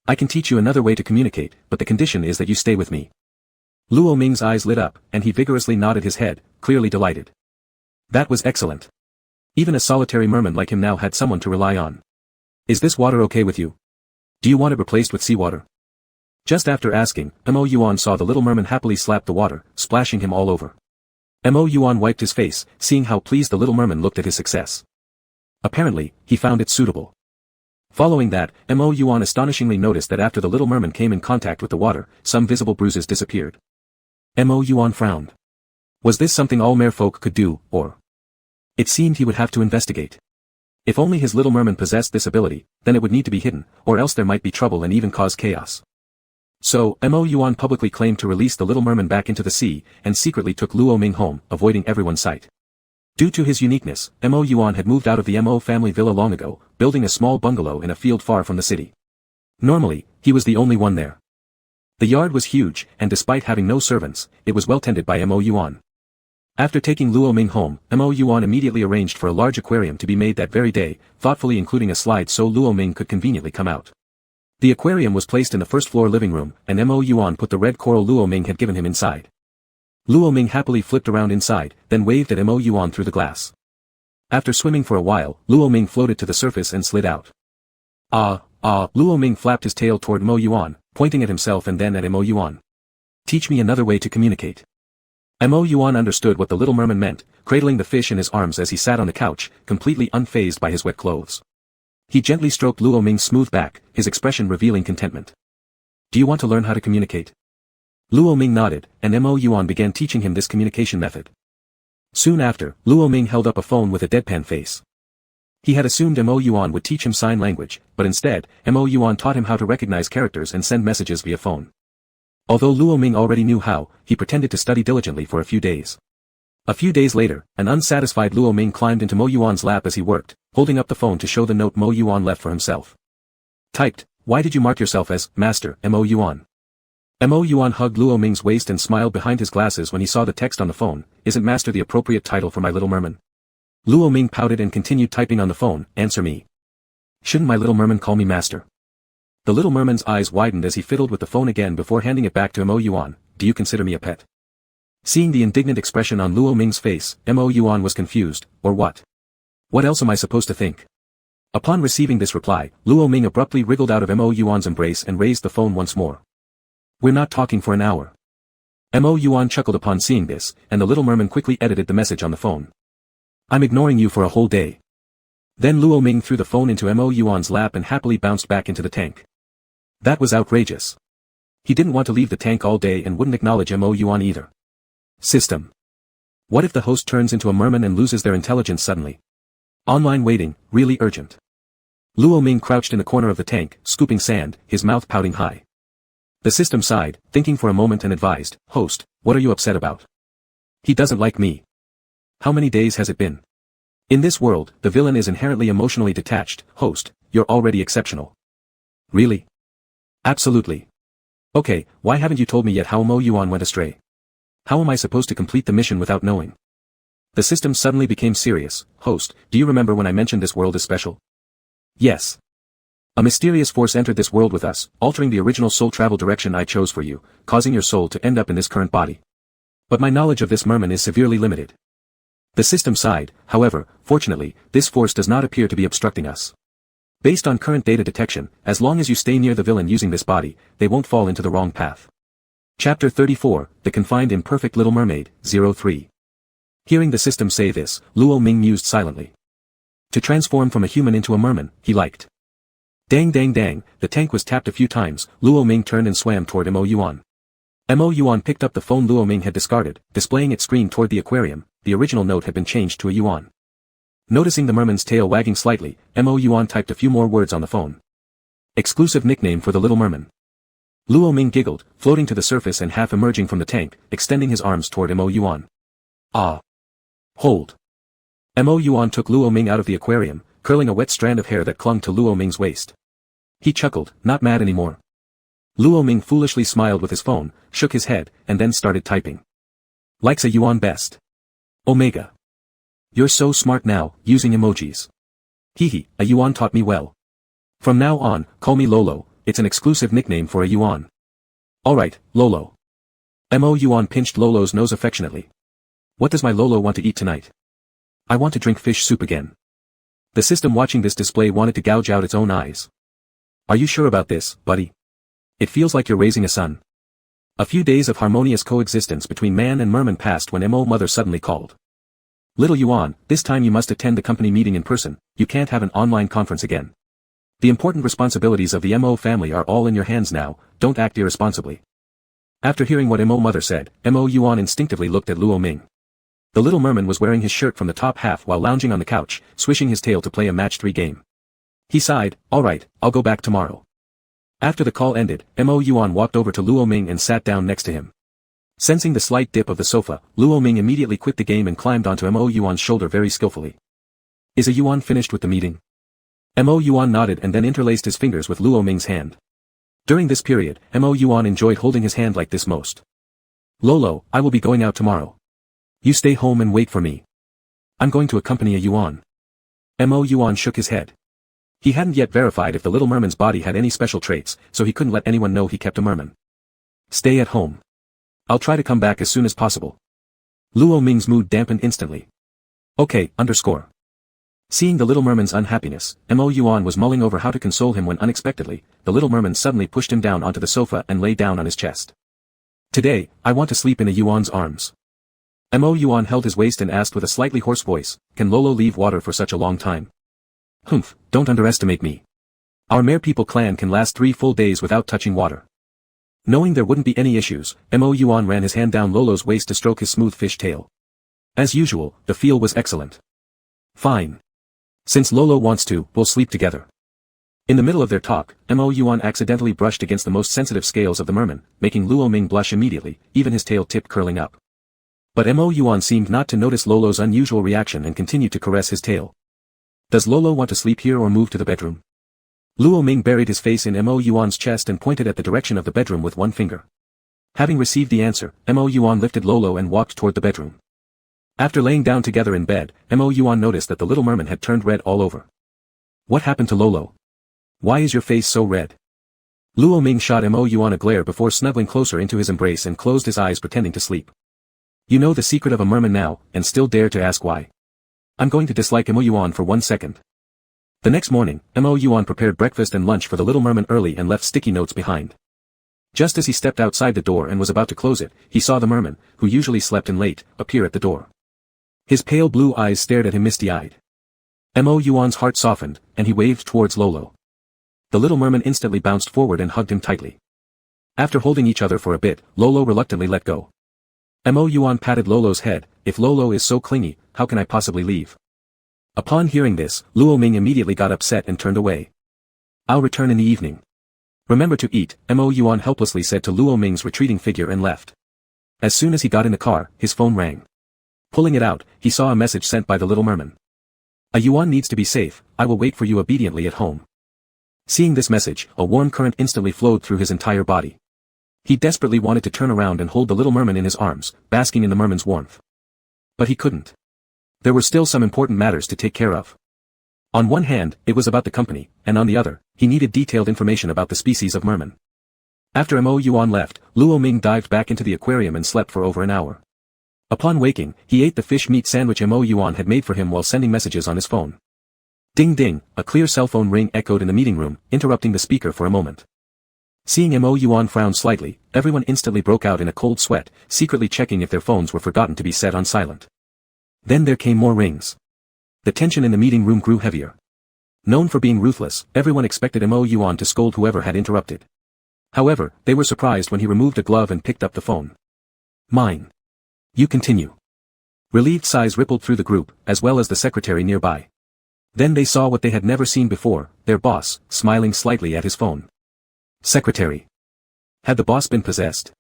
I can teach you another way to communicate, but the condition is that you stay with me. Luo Ming's eyes lit up, and he vigorously nodded his head, clearly delighted. That was excellent. Even a solitary merman like him now had someone to rely on. Is this water okay with you? Do you want it replaced with seawater? Just after asking, Mo Yuan saw the little merman happily slap the water, splashing him all over. Mo Yuan wiped his face, seeing how pleased the little merman looked at his success. Apparently, he found it suitable. Following that, Mo Yuan astonishingly noticed that after the little merman came in contact with the water, some visible bruises disappeared. Mo Yuan frowned. Was this something all merfolk could do, or? It seemed he would have to investigate. If only his little merman possessed this ability, then it would need to be hidden, or else there might be trouble and even cause chaos. So, Mo Yuan publicly claimed to release the little merman back into the sea, and secretly took Luo Ming home, avoiding everyone's sight. Due to his uniqueness, Mo Yuan had moved out of the Mo family villa long ago, building a small bungalow in a field far from the city. Normally, he was the only one there. The yard was huge, and despite having no servants, it was well tended by Mo Yuan. After taking Luo Ming home, Mo Yuan immediately arranged for a large aquarium to be made that very day, thoughtfully including a slide so Luo Ming could conveniently come out. The aquarium was placed in the first-floor living room, and Mo Yuan put the red coral Luo Ming had given him inside. Luo Ming happily flipped around inside, then waved at Mo Yuan through the glass. After swimming for a while, Luo Ming floated to the surface and slid out. Luo Ming flapped his tail toward Mo Yuan, pointing at himself and then at Mo Yuan. Teach me another way to communicate. Mo Yuan understood what the little merman meant, cradling the fish in his arms as he sat on the couch, completely unfazed by his wet clothes. He gently stroked Luo Ming's smooth back, his expression revealing contentment. Do you want to learn how to communicate? Luo Ming nodded, and Mo Yuan began teaching him this communication method. Soon after, Luo Ming held up a phone with a deadpan face. He had assumed Mo Yuan would teach him sign language, but instead, Mo Yuan taught him how to recognize characters and send messages via phone. Although Luo Ming already knew how, he pretended to study diligently for a few days. A few days later, an unsatisfied Luo Ming climbed into Mo Yuan's lap as he worked, holding up the phone to show the note Mo Yuan left for himself. Typed, "Why did you mark yourself as Master Mo Yuan?" Mo Yuan hugged Luo Ming's waist and smiled behind his glasses when he saw the text on the phone. Isn't Master the appropriate title for my little merman? Luo Ming pouted and continued typing on the phone. Answer me. Shouldn't my little merman call me Master? The little merman's eyes widened as he fiddled with the phone again before handing it back to Mo Yuan. Do you consider me a pet? Seeing the indignant expression on Luo Ming's face, Mo Yuan was confused. Or what? What else am I supposed to think? Upon receiving this reply, Luo Ming abruptly wriggled out of Mo Yuan's embrace and raised the phone once more. We're not talking for an hour. Mo Yuan chuckled upon seeing this, and the little merman quickly edited the message on the phone. I'm ignoring you for a whole day. Then Luo Ming threw the phone into Mo Yuan's lap and happily bounced back into the tank. That was outrageous. He didn't want to leave the tank all day and wouldn't acknowledge Mo Yuan either. System. What if the host turns into a merman and loses their intelligence suddenly? Online waiting, really urgent. Luo Ming crouched in the corner of the tank, scooping sand, his mouth pouting high. The system sighed, thinking for a moment and advised, Host, what are you upset about? He doesn't like me. How many days has it been? In this world, the villain is inherently emotionally detached. Host, you're already exceptional. Really? Absolutely. Okay, why haven't you told me yet how Mo Yuan went astray? How am I supposed to complete the mission without knowing? The system suddenly became serious. Host, do you remember when I mentioned this world is special? Yes. A mysterious force entered this world with us, altering the original soul travel direction I chose for you, causing your soul to end up in this current body. But my knowledge of this merman is severely limited. The system sighed. However, fortunately, this force does not appear to be obstructing us. Based on current data detection, as long as you stay near the villain using this body, they won't fall into the wrong path. Chapter 34, The Confined Imperfect Little Mermaid, 03. Hearing the system say this, Luo Ming mused silently. To transform from a human into a merman, he liked. Dang dang dang, the tank was tapped a few times. Luo Ming turned and swam toward Mo Yuan. Mo Yuan picked up the phone Luo Ming had discarded, displaying its screen toward the aquarium. The original note had been changed to a yuan. Noticing the merman's tail wagging slightly, Mo Yuan typed a few more words on the phone. Exclusive nickname for the little merman. Luo Ming giggled, floating to the surface and half emerging from the tank, extending his arms toward Mo Yuan. Ah. Hold. Mo Yuan took Luo Ming out of the aquarium, curling a wet strand of hair that clung to Luo Ming's waist. He chuckled, not mad anymore. Luo Ming foolishly smiled with his phone, shook his head, and then started typing. Likes a yuan best. Omega. You're so smart now, using emojis. Hehe, a yuan taught me well. From now on, call me Lolo, it's an exclusive nickname for a yuan. Alright, Lolo. Mo Yuan pinched Lolo's nose affectionately. What does my Lolo want to eat tonight? I want to drink fish soup again. The system watching this display wanted to gouge out its own eyes. Are you sure about this, buddy? It feels like you're raising a son. A few days of harmonious coexistence between man and merman passed when Mo mother suddenly called. Little Yuan, this time you must attend the company meeting in person, you can't have an online conference again. The important responsibilities of the Mo family are all in your hands now, don't act irresponsibly. After hearing what Mo mother said, Mo Yuan instinctively looked at Luo Ming. The little merman was wearing his shirt from the top half while lounging on the couch, swishing his tail to play a match 3 game. He sighed, alright, I'll go back tomorrow. After the call ended, Mo Yuan walked over to Luo Ming and sat down next to him. Sensing the slight dip of the sofa, Luo Ming immediately quit the game and climbed onto Mo Yuan's shoulder very skillfully. Is a yuan finished with the meeting? Mo Yuan nodded and then interlaced his fingers with Luo Ming's hand. During this period, Mo Yuan enjoyed holding his hand like this most. Lolo, I will be going out tomorrow. You stay home and wait for me. I'm going to accompany a Yuan. Mo Yuan shook his head. He hadn't yet verified if the little merman's body had any special traits, so he couldn't let anyone know he kept a merman. Stay at home. I'll try to come back as soon as possible. Luo Ming's mood dampened instantly. Okay, underscore. Seeing the little merman's unhappiness, Mo Yuan was mulling over how to console him when unexpectedly, the little merman suddenly pushed him down onto the sofa and lay down on his chest. Today, I want to sleep in a Yuan's arms. Mo Yuan held his waist and asked with a slightly hoarse voice, can Lolo leave water for such a long time? Humph, don't underestimate me. Our Mare People clan can last 3 full days without touching water. Knowing there wouldn't be any issues, Mo Yuan ran his hand down Lolo's waist to stroke his smooth fish tail. As usual, the feel was excellent. Fine. Since Lolo wants to, we'll sleep together. In the middle of their talk, Mo Yuan accidentally brushed against the most sensitive scales of the merman, making Luo Ming blush immediately, even his tail tipped curling up. But Mo Yuan seemed not to notice Lolo's unusual reaction and continued to caress his tail. Does Lolo want to sleep here or move to the bedroom? Luo Ming buried his face in Mo Yuan's chest and pointed at the direction of the bedroom with one finger. Having received the answer, Mo Yuan lifted Lolo and walked toward the bedroom. After laying down together in bed, Mo Yuan noticed that the little merman had turned red all over. What happened to Lolo? Why is your face so red? Luo Ming shot Mo Yuan a glare before snuggling closer into his embrace and closed his eyes pretending to sleep. You know the secret of a merman now, and still dare to ask why. I'm going to dislike Mo Yuan for 1 second. The next morning, Mo Yuan prepared breakfast and lunch for the little merman early and left sticky notes behind. Just as he stepped outside the door and was about to close it, he saw the merman, who usually slept in late, appear at the door. His pale blue eyes stared at him misty-eyed. Mo Yuan's heart softened, and he waved towards Lolo. The little merman instantly bounced forward and hugged him tightly. After holding each other for a bit, Lolo reluctantly let go. Mo Yuan patted Lolo's head, if Lolo is so clingy, how can I possibly leave? Upon hearing this, Luo Ming immediately got upset and turned away. I'll return in the evening. Remember to eat, Mo Yuan helplessly said to Luo Ming's retreating figure and left. As soon as he got in the car, his phone rang. Pulling it out, he saw a message sent by the little merman. A Yuan needs to be safe, I will wait for you obediently at home. Seeing this message, a warm current instantly flowed through his entire body. He desperately wanted to turn around and hold the little merman in his arms, basking in the merman's warmth. But he couldn't. There were still some important matters to take care of. On one hand, it was about the company, and on the other, he needed detailed information about the species of merman. After Mo Yuan left, Luo Ming dived back into the aquarium and slept for over an hour. Upon waking, he ate the fish meat sandwich Mo Yuan had made for him while sending messages on his phone. Ding ding, a clear cell phone ring echoed in the meeting room, interrupting the speaker for a moment. Seeing Mo Yuan frown slightly, everyone instantly broke out in a cold sweat, secretly checking if their phones were forgotten to be set on silent. Then there came more rings. The tension in the meeting room grew heavier. Known for being ruthless, everyone expected Mo Yuan to scold whoever had interrupted. However, they were surprised when he removed a glove and picked up the phone. Mine. You continue. Relieved sighs rippled through the group, as well as the secretary nearby. Then they saw what they had never seen before, their boss, smiling slightly at his phone. Secretary. Had the boss been possessed?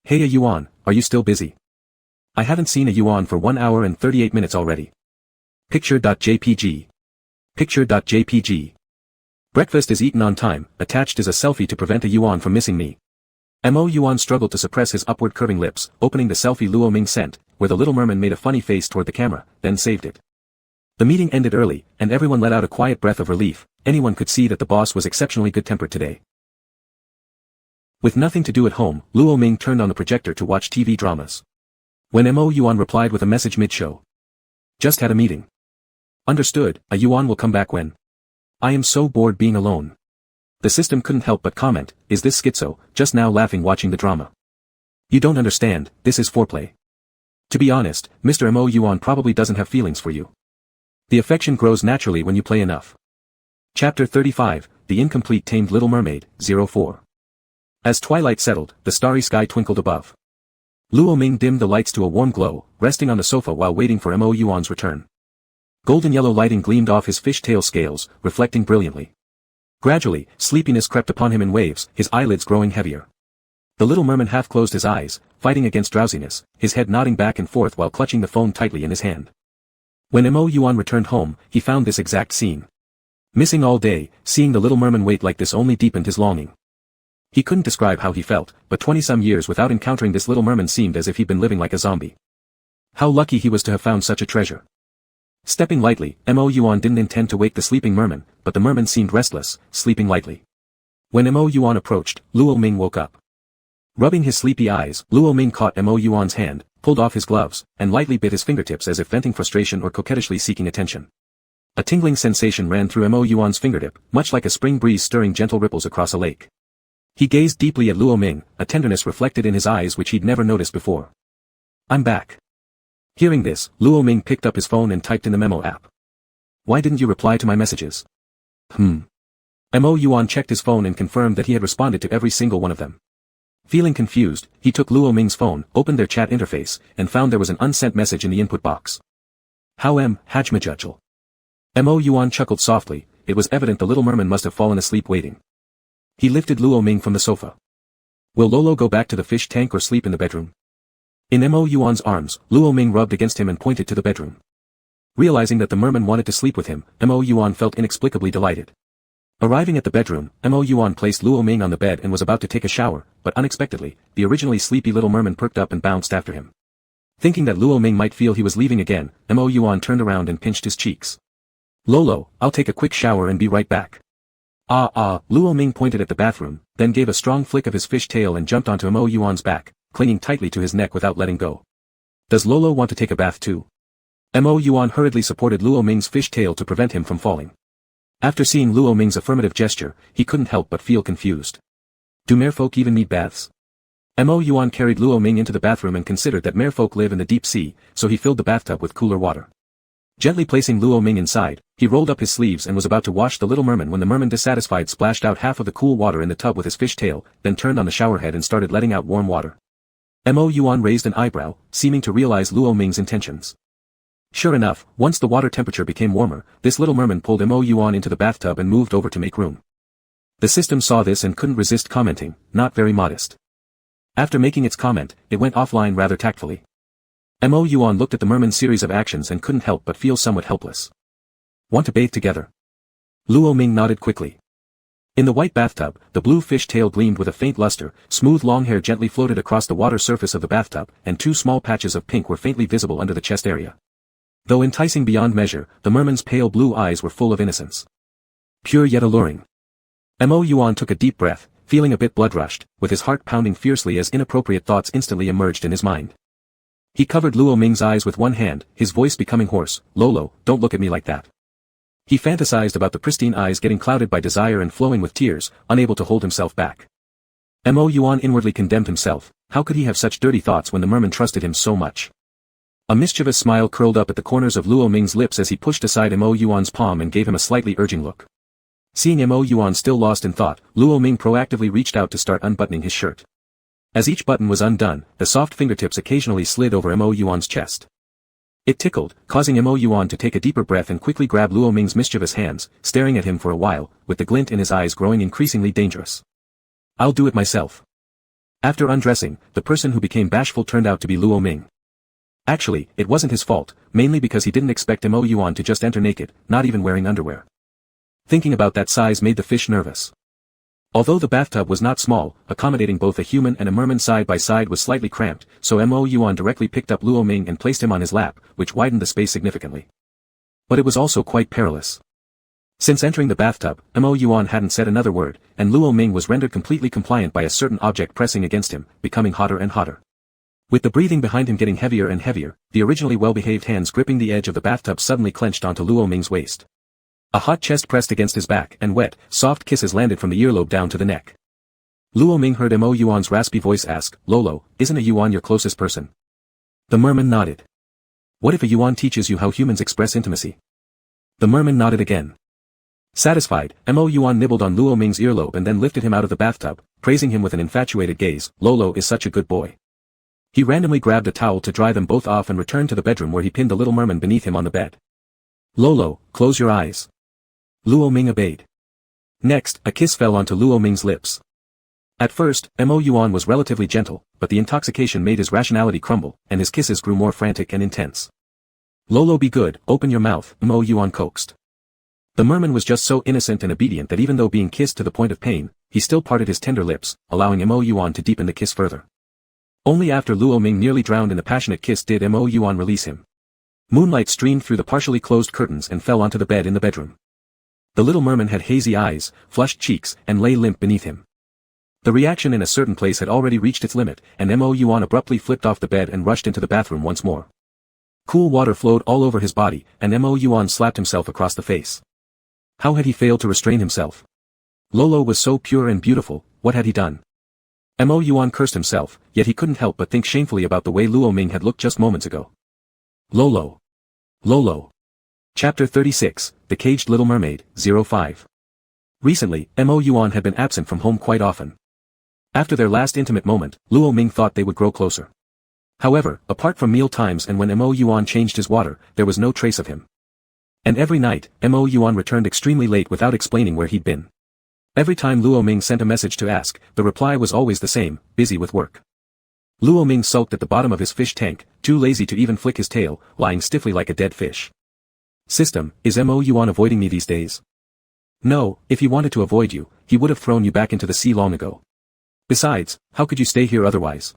Hey Yuan, are you still busy? I haven't seen a Yuan for 1 hour and 38 minutes already. Picture.jpg. Picture.jpg. Breakfast is eaten on time, attached is a selfie to prevent a Yuan from missing me. Mo Yuan struggled to suppress his upward curving lips, opening the selfie Luo Ming sent, where the little merman made a funny face toward the camera, then saved it. The meeting ended early, and everyone let out a quiet breath of relief. Anyone could see that the boss was exceptionally good-tempered today. With nothing to do at home, Luo Ming turned on the projector to watch TV dramas. When Mo Yuan replied with a message mid-show. Just had a meeting. Understood, a Yuan will come back when. I am so bored being alone. The system couldn't help but comment, is this schizo, just now laughing watching the drama. You don't understand, this is foreplay. To be honest, Mr. Mo Yuan probably doesn't have feelings for you. The affection grows naturally when you play enough. Chapter 35, The Incomplete Tamed Little Mermaid, 04. As twilight settled, the starry sky twinkled above. Luo Ming dimmed the lights to a warm glow, resting on the sofa while waiting for Mo Yuan's return. Golden yellow lighting gleamed off his fishtail scales, reflecting brilliantly. Gradually, sleepiness crept upon him in waves, his eyelids growing heavier. The little merman half closed his eyes, fighting against drowsiness, his head nodding back and forth while clutching the phone tightly in his hand. When Mo Yuan returned home, he found this exact scene. Missing all day, seeing the little merman wait like this only deepened his longing. He couldn't describe how he felt, but 20-some years without encountering this little merman seemed as if he'd been living like a zombie. How lucky he was to have found such a treasure. Stepping lightly, Mo Yuan didn't intend to wake the sleeping merman, but the merman seemed restless, sleeping lightly. When Mo Yuan approached, Luo Ming woke up. Rubbing his sleepy eyes, Luo Ming caught Mo Yuan's hand, pulled off his gloves, and lightly bit his fingertips as if venting frustration or coquettishly seeking attention. A tingling sensation ran through Mo Yuan's fingertip, much like a spring breeze stirring gentle ripples across a lake. He gazed deeply at Luo Ming, a tenderness reflected in his eyes which he'd never noticed before. "I'm back." Hearing this, Luo Ming picked up his phone and typed in the memo app. "Why didn't you reply to my messages?" Mo Yuan checked his phone and confirmed that he had responded to every single one of them. Feeling confused, he took Luo Ming's phone, opened their chat interface, and found there was an unsent message in the input box. "How Hajmajujul." Mo Yuan chuckled softly. It was evident the little merman must have fallen asleep waiting. He lifted Luo Ming from the sofa. "Will Lolo go back to the fish tank or sleep in the bedroom?" In Mo Yuan's arms, Luo Ming rubbed against him and pointed to the bedroom. Realizing that the merman wanted to sleep with him, Mo Yuan felt inexplicably delighted. Arriving at the bedroom, Mo Yuan placed Luo Ming on the bed and was about to take a shower, but unexpectedly, the originally sleepy little merman perked up and bounced after him. Thinking that Luo Ming might feel he was leaving again, Mo Yuan turned around and pinched his cheeks. "Lolo, I'll take a quick shower and be right back." Luo Ming pointed at the bathroom, then gave a strong flick of his fish tail and jumped onto Mo Yuan's back, clinging tightly to his neck without letting go. "Does Lolo want to take a bath too?" Mo Yuan hurriedly supported Luo Ming's fish tail to prevent him from falling. After seeing Luo Ming's affirmative gesture, he couldn't help but feel confused. Do merfolk even need baths? Mo Yuan carried Luo Ming into the bathroom and considered that merfolk live in the deep sea, so he filled the bathtub with cooler water. Gently placing Luo Ming inside, he rolled up his sleeves and was about to wash the little merman when the merman dissatisfied splashed out half of the cool water in the tub with his fish tail, then turned on the shower head and started letting out warm water. Mo Yuan raised an eyebrow, seeming to realize Luo Ming's intentions. Sure enough, once the water temperature became warmer, this little merman pulled Mo Yuan into the bathtub and moved over to make room. The system saw this and couldn't resist commenting, "Not very modest." After making its comment, it went offline rather tactfully. Mo Yuan looked at the merman's series of actions and couldn't help but feel somewhat helpless. "Want to bathe together?" Luo Ming nodded quickly. In the white bathtub, the blue fish tail gleamed with a faint luster, smooth long hair gently floated across the water surface of the bathtub, and two small patches of pink were faintly visible under the chest area. Though enticing beyond measure, the merman's pale blue eyes were full of innocence. Pure yet alluring. Mo Yuan took a deep breath, feeling a bit blood-rushed, with his heart pounding fiercely as inappropriate thoughts instantly emerged in his mind. He covered Luo Ming's eyes with one hand, his voice becoming hoarse. "Lolo, don't look at me like that." He fantasized about the pristine eyes getting clouded by desire and flowing with tears, unable to hold himself back. Mo Yuan inwardly condemned himself. How could he have such dirty thoughts when the merman trusted him so much? A mischievous smile curled up at the corners of Luo Ming's lips as he pushed aside Mo Yuan's palm and gave him a slightly urging look. Seeing Mo Yuan still lost in thought, Luo Ming proactively reached out to start unbuttoning his shirt. As each button was undone, the soft fingertips occasionally slid over Mo Yuan's chest. It tickled, causing Mo Yuan to take a deeper breath and quickly grab Luo Ming's mischievous hands, staring at him for a while, with the glint in his eyes growing increasingly dangerous. "I'll do it myself." After undressing, the person who became bashful turned out to be Luo Ming. Actually, it wasn't his fault, mainly because he didn't expect Mo Yuan to just enter naked, not even wearing underwear. Thinking about that size made the fish nervous. Although the bathtub was not small, accommodating both a human and a merman side by side was slightly cramped, so Mo Yuan directly picked up Luo Ming and placed him on his lap, which widened the space significantly. But it was also quite perilous. Since entering the bathtub, Mo Yuan hadn't said another word, and Luo Ming was rendered completely compliant by a certain object pressing against him, becoming hotter and hotter. With the breathing behind him getting heavier and heavier, the originally well-behaved hands gripping the edge of the bathtub suddenly clenched onto Luo Ming's waist. A hot chest pressed against his back, and wet, soft kisses landed from the earlobe down to the neck. Luo Ming heard Mo Yuan's raspy voice ask, "Lolo, isn't a Yuan your closest person?" The merman nodded. "What if a Yuan teaches you how humans express intimacy?" The merman nodded again. Satisfied, Mo Yuan nibbled on Luo Ming's earlobe and then lifted him out of the bathtub, praising him with an infatuated gaze. "Lolo is such a good boy." He randomly grabbed a towel to dry them both off and returned to the bedroom where he pinned the little merman beneath him on the bed. "Lolo, close your eyes." Luo Ming obeyed. Next, a kiss fell onto Luo Ming's lips. At first, Mo Yuan was relatively gentle, but the intoxication made his rationality crumble, and his kisses grew more frantic and intense. "Lolo, be good, open your mouth," Mo Yuan coaxed. The merman was just so innocent and obedient that even though being kissed to the point of pain, he still parted his tender lips, allowing Mo Yuan to deepen the kiss further. Only after Luo Ming nearly drowned in the passionate kiss did Mo Yuan release him. Moonlight streamed through the partially closed curtains and fell onto the bed in the bedroom. The little merman had hazy eyes, flushed cheeks, and lay limp beneath him. The reaction in a certain place had already reached its limit, and Mo Yuan abruptly flipped off the bed and rushed into the bathroom once more. Cool water flowed all over his body, and Mo Yuan slapped himself across the face. How had he failed to restrain himself? Lolo was so pure and beautiful, what had he done? Mo Yuan cursed himself, yet he couldn't help but think shamefully about the way Luo Ming had looked just moments ago. Lolo. Lolo. Chapter 36, The Caged Little Mermaid, 05. Recently, Mo Yuan had been absent from home quite often. After their last intimate moment, Luo Ming thought they would grow closer. However, apart from meal times and when Mo Yuan changed his water, there was no trace of him. And every night, Mo Yuan returned extremely late without explaining where he'd been. Every time Luo Ming sent a message to ask, the reply was always the same, busy with work. Luo Ming sulked at the bottom of his fish tank, too lazy to even flick his tail, lying stiffly like a dead fish. System, is Mo Yuan avoiding me these days? No, if he wanted to avoid you, he would have thrown you back into the sea long ago. Besides, how could you stay here otherwise?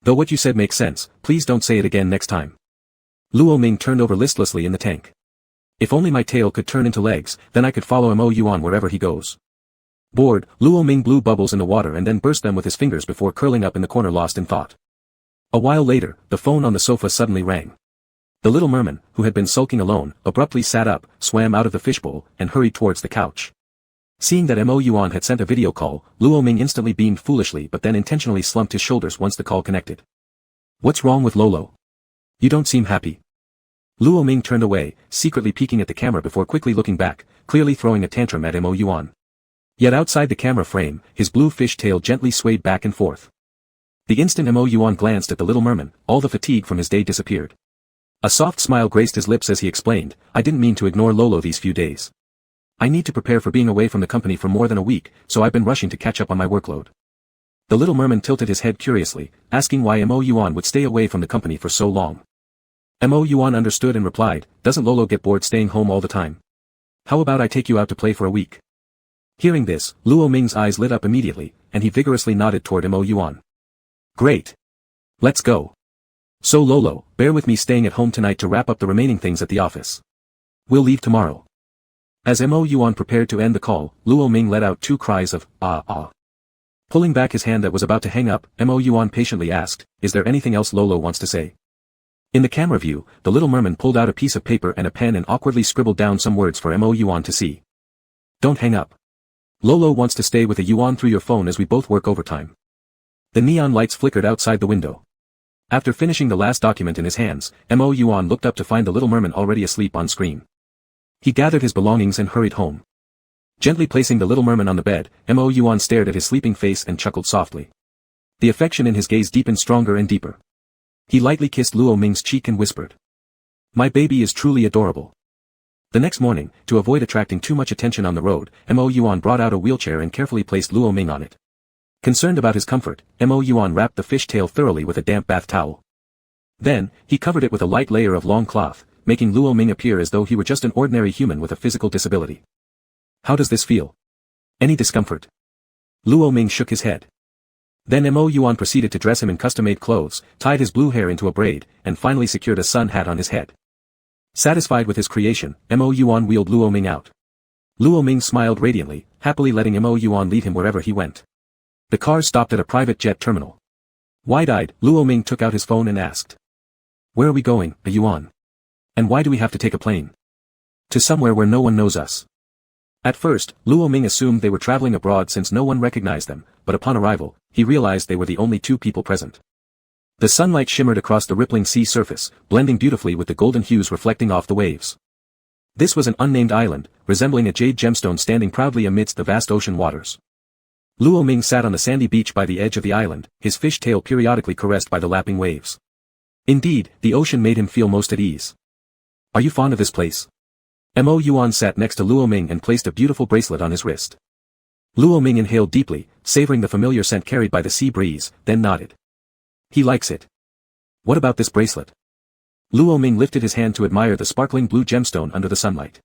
Though what you said makes sense, please don't say it again next time. Luo Ming turned over listlessly in the tank. If only my tail could turn into legs, then I could follow Mo Yuan wherever he goes. Bored, Luo Ming blew bubbles in the water and then burst them with his fingers before curling up in the corner lost in thought. A while later, the phone on the sofa suddenly rang. The little merman, who had been sulking alone, abruptly sat up, swam out of the fishbowl, and hurried towards the couch. Seeing that Mo Yuan had sent a video call, Luo Ming instantly beamed foolishly but then intentionally slumped his shoulders once the call connected. What's wrong with Lolo? You don't seem happy. Luo Ming turned away, secretly peeking at the camera before quickly looking back, clearly throwing a tantrum at Mo Yuan. Yet outside the camera frame, his blue fish tail gently swayed back and forth. The instant Mo Yuan glanced at the little merman, all the fatigue from his day disappeared. A soft smile graced his lips as he explained, I didn't mean to ignore Lolo these few days. I need to prepare for being away from the company for more than a week, so I've been rushing to catch up on my workload. The little merman tilted his head curiously, asking why Mo Yuan would stay away from the company for so long. Mo Yuan understood and replied, doesn't Lolo get bored staying home all the time? How about I take you out to play for a week? Hearing this, Luo Ming's eyes lit up immediately, and he vigorously nodded toward Mo Yuan. Great. Let's go. So Lolo, bear with me staying at home tonight to wrap up the remaining things at the office. We'll leave tomorrow. As Mo Yuan prepared to end the call, Luo Ming let out two cries of, ah ah. Pulling back his hand that was about to hang up, Mo Yuan patiently asked, is there anything else Lolo wants to say? In the camera view, the little merman pulled out a piece of paper and a pen and awkwardly scribbled down some words for Mo Yuan to see. Don't hang up. Lolo wants to stay with a Yuan through your phone as we both work overtime. The neon lights flickered outside the window. After finishing the last document in his hands, Mo Yuan looked up to find the little merman already asleep on screen. He gathered his belongings and hurried home. Gently placing the little merman on the bed, Mo Yuan stared at his sleeping face and chuckled softly. The affection in his gaze deepened stronger and deeper. He lightly kissed Luo Ming's cheek and whispered. My baby is truly adorable. The next morning, to avoid attracting too much attention on the road, Mo Yuan brought out a wheelchair and carefully placed Luo Ming on it. Concerned about his comfort, Mo Yuan wrapped the fish tail thoroughly with a damp bath towel. Then, he covered it with a light layer of long cloth, making Luo Ming appear as though he were just an ordinary human with a physical disability. How does this feel? Any discomfort? Luo Ming shook his head. Then Mo Yuan proceeded to dress him in custom-made clothes, tied his blue hair into a braid, and finally secured a sun hat on his head. Satisfied with his creation, Mo Yuan wheeled Luo Ming out. Luo Ming smiled radiantly, happily letting Mo Yuan lead him wherever he went. The car stopped at a private jet terminal. Wide-eyed, Luo Ming took out his phone and asked. Where are we going, a Yuan? And why do we have to take a plane? To somewhere where no one knows us. At first, Luo Ming assumed they were traveling abroad since no one recognized them, but upon arrival, he realized they were the only two people present. The sunlight shimmered across the rippling sea surface, blending beautifully with the golden hues reflecting off the waves. This was an unnamed island, resembling a jade gemstone standing proudly amidst the vast ocean waters. Luo Ming sat on the sandy beach by the edge of the island, his fish tail periodically caressed by the lapping waves. Indeed, the ocean made him feel most at ease. Are you fond of this place? Mo Yuan sat next to Luo Ming and placed a beautiful bracelet on his wrist. Luo Ming inhaled deeply, savoring the familiar scent carried by the sea breeze, then nodded. He likes it. What about this bracelet? Luo Ming lifted his hand to admire the sparkling blue gemstone under the sunlight.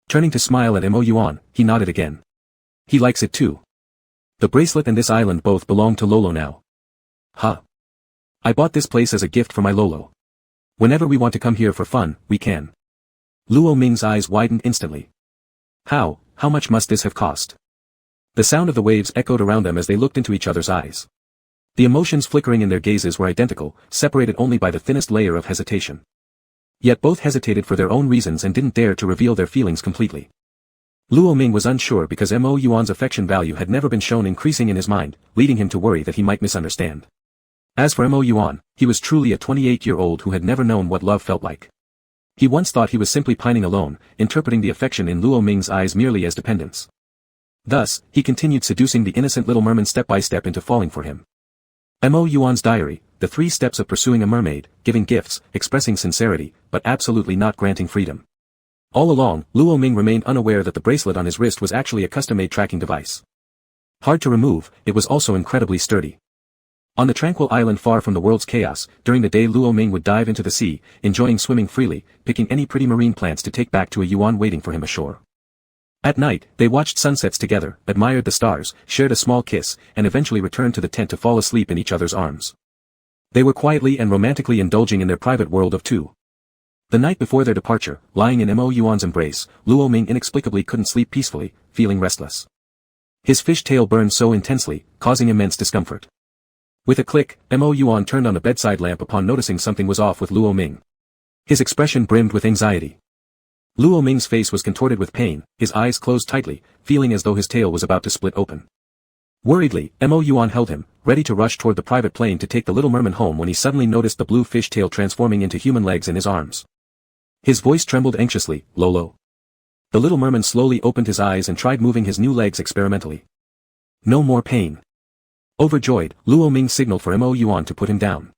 Turning to smile at Mo Yuan, he nodded again. He likes it too. The bracelet and this island both belong to Lolo now. Huh. I bought this place as a gift for my Lolo. Whenever we want to come here for fun, we can. Luo Ming's eyes widened instantly. How much must this have cost? The sound of the waves echoed around them as they looked into each other's eyes. The emotions flickering in their gazes were identical, separated only by the thinnest layer of hesitation. Yet both hesitated for their own reasons and didn't dare to reveal their feelings completely. Luo Ming was unsure because Mo Yuan's affection value had never been shown increasing in his mind, leading him to worry that he might misunderstand. As for Mo Yuan, he was truly a 28-year-old who had never known what love felt like. He once thought he was simply pining alone, interpreting the affection in Luo Ming's eyes merely as dependence. Thus, he continued seducing the innocent little merman step by step into falling for him. Mo Yuan's diary, the 3 steps of pursuing a mermaid, giving gifts, expressing sincerity, but absolutely not granting freedom. All along, Luo Ming remained unaware that the bracelet on his wrist was actually a custom-made tracking device. Hard to remove, it was also incredibly sturdy. On the tranquil island far from the world's chaos, during the day Luo Ming would dive into the sea, enjoying swimming freely, picking any pretty marine plants to take back to a yuan waiting for him ashore. At night, they watched sunsets together, admired the stars, shared a small kiss, and eventually returned to the tent to fall asleep in each other's arms. They were quietly and romantically indulging in their private world of two. The night before their departure, lying in Mo Yuan's embrace, Luo Ming inexplicably couldn't sleep peacefully, feeling restless. His fish tail burned so intensely, causing immense discomfort. With a click, Mo Yuan turned on the bedside lamp upon noticing something was off with Luo Ming. His expression brimmed with anxiety. Luo Ming's face was contorted with pain, his eyes closed tightly, feeling as though his tail was about to split open. Worriedly, Mo Yuan held him, ready to rush toward the private plane to take the little merman home when he suddenly noticed the blue fish tail transforming into human legs in his arms. His voice trembled anxiously, Lolo. The little merman slowly opened his eyes and tried moving his new legs experimentally. No more pain. Overjoyed, Luo Ming signaled for Mo Yuan to put him down.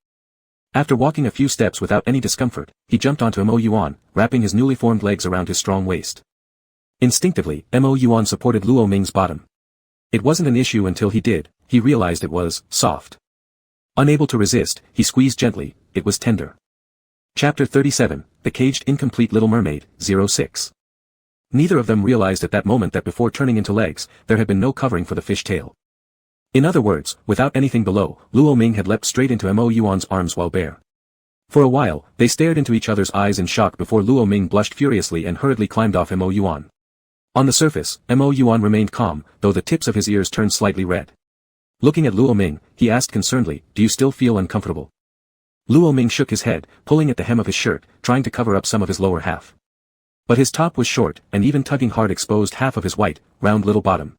After walking a few steps without any discomfort, he jumped onto Mo Yuan, wrapping his newly formed legs around his strong waist. Instinctively, Mo Yuan supported Luo Ming's bottom. It wasn't an issue until he did, he realized it was soft. Unable to resist, he squeezed gently, it was tender. Chapter 37, The Caged Incomplete Little Mermaid, 06. Neither of them realized at that moment that before turning into legs, there had been no covering for the fish tail. In other words, without anything below, Luo Ming had leapt straight into Mo Yuan's arms while bare. For a while, they stared into each other's eyes in shock before Luo Ming blushed furiously and hurriedly climbed off Mo Yuan. On the surface, Mo Yuan remained calm, though the tips of his ears turned slightly red. Looking at Luo Ming, he asked concernedly, "Do you still feel uncomfortable?" Luo Ming shook his head, pulling at the hem of his shirt, trying to cover up some of his lower half. But his top was short, and even tugging hard exposed half of his white, round little bottom.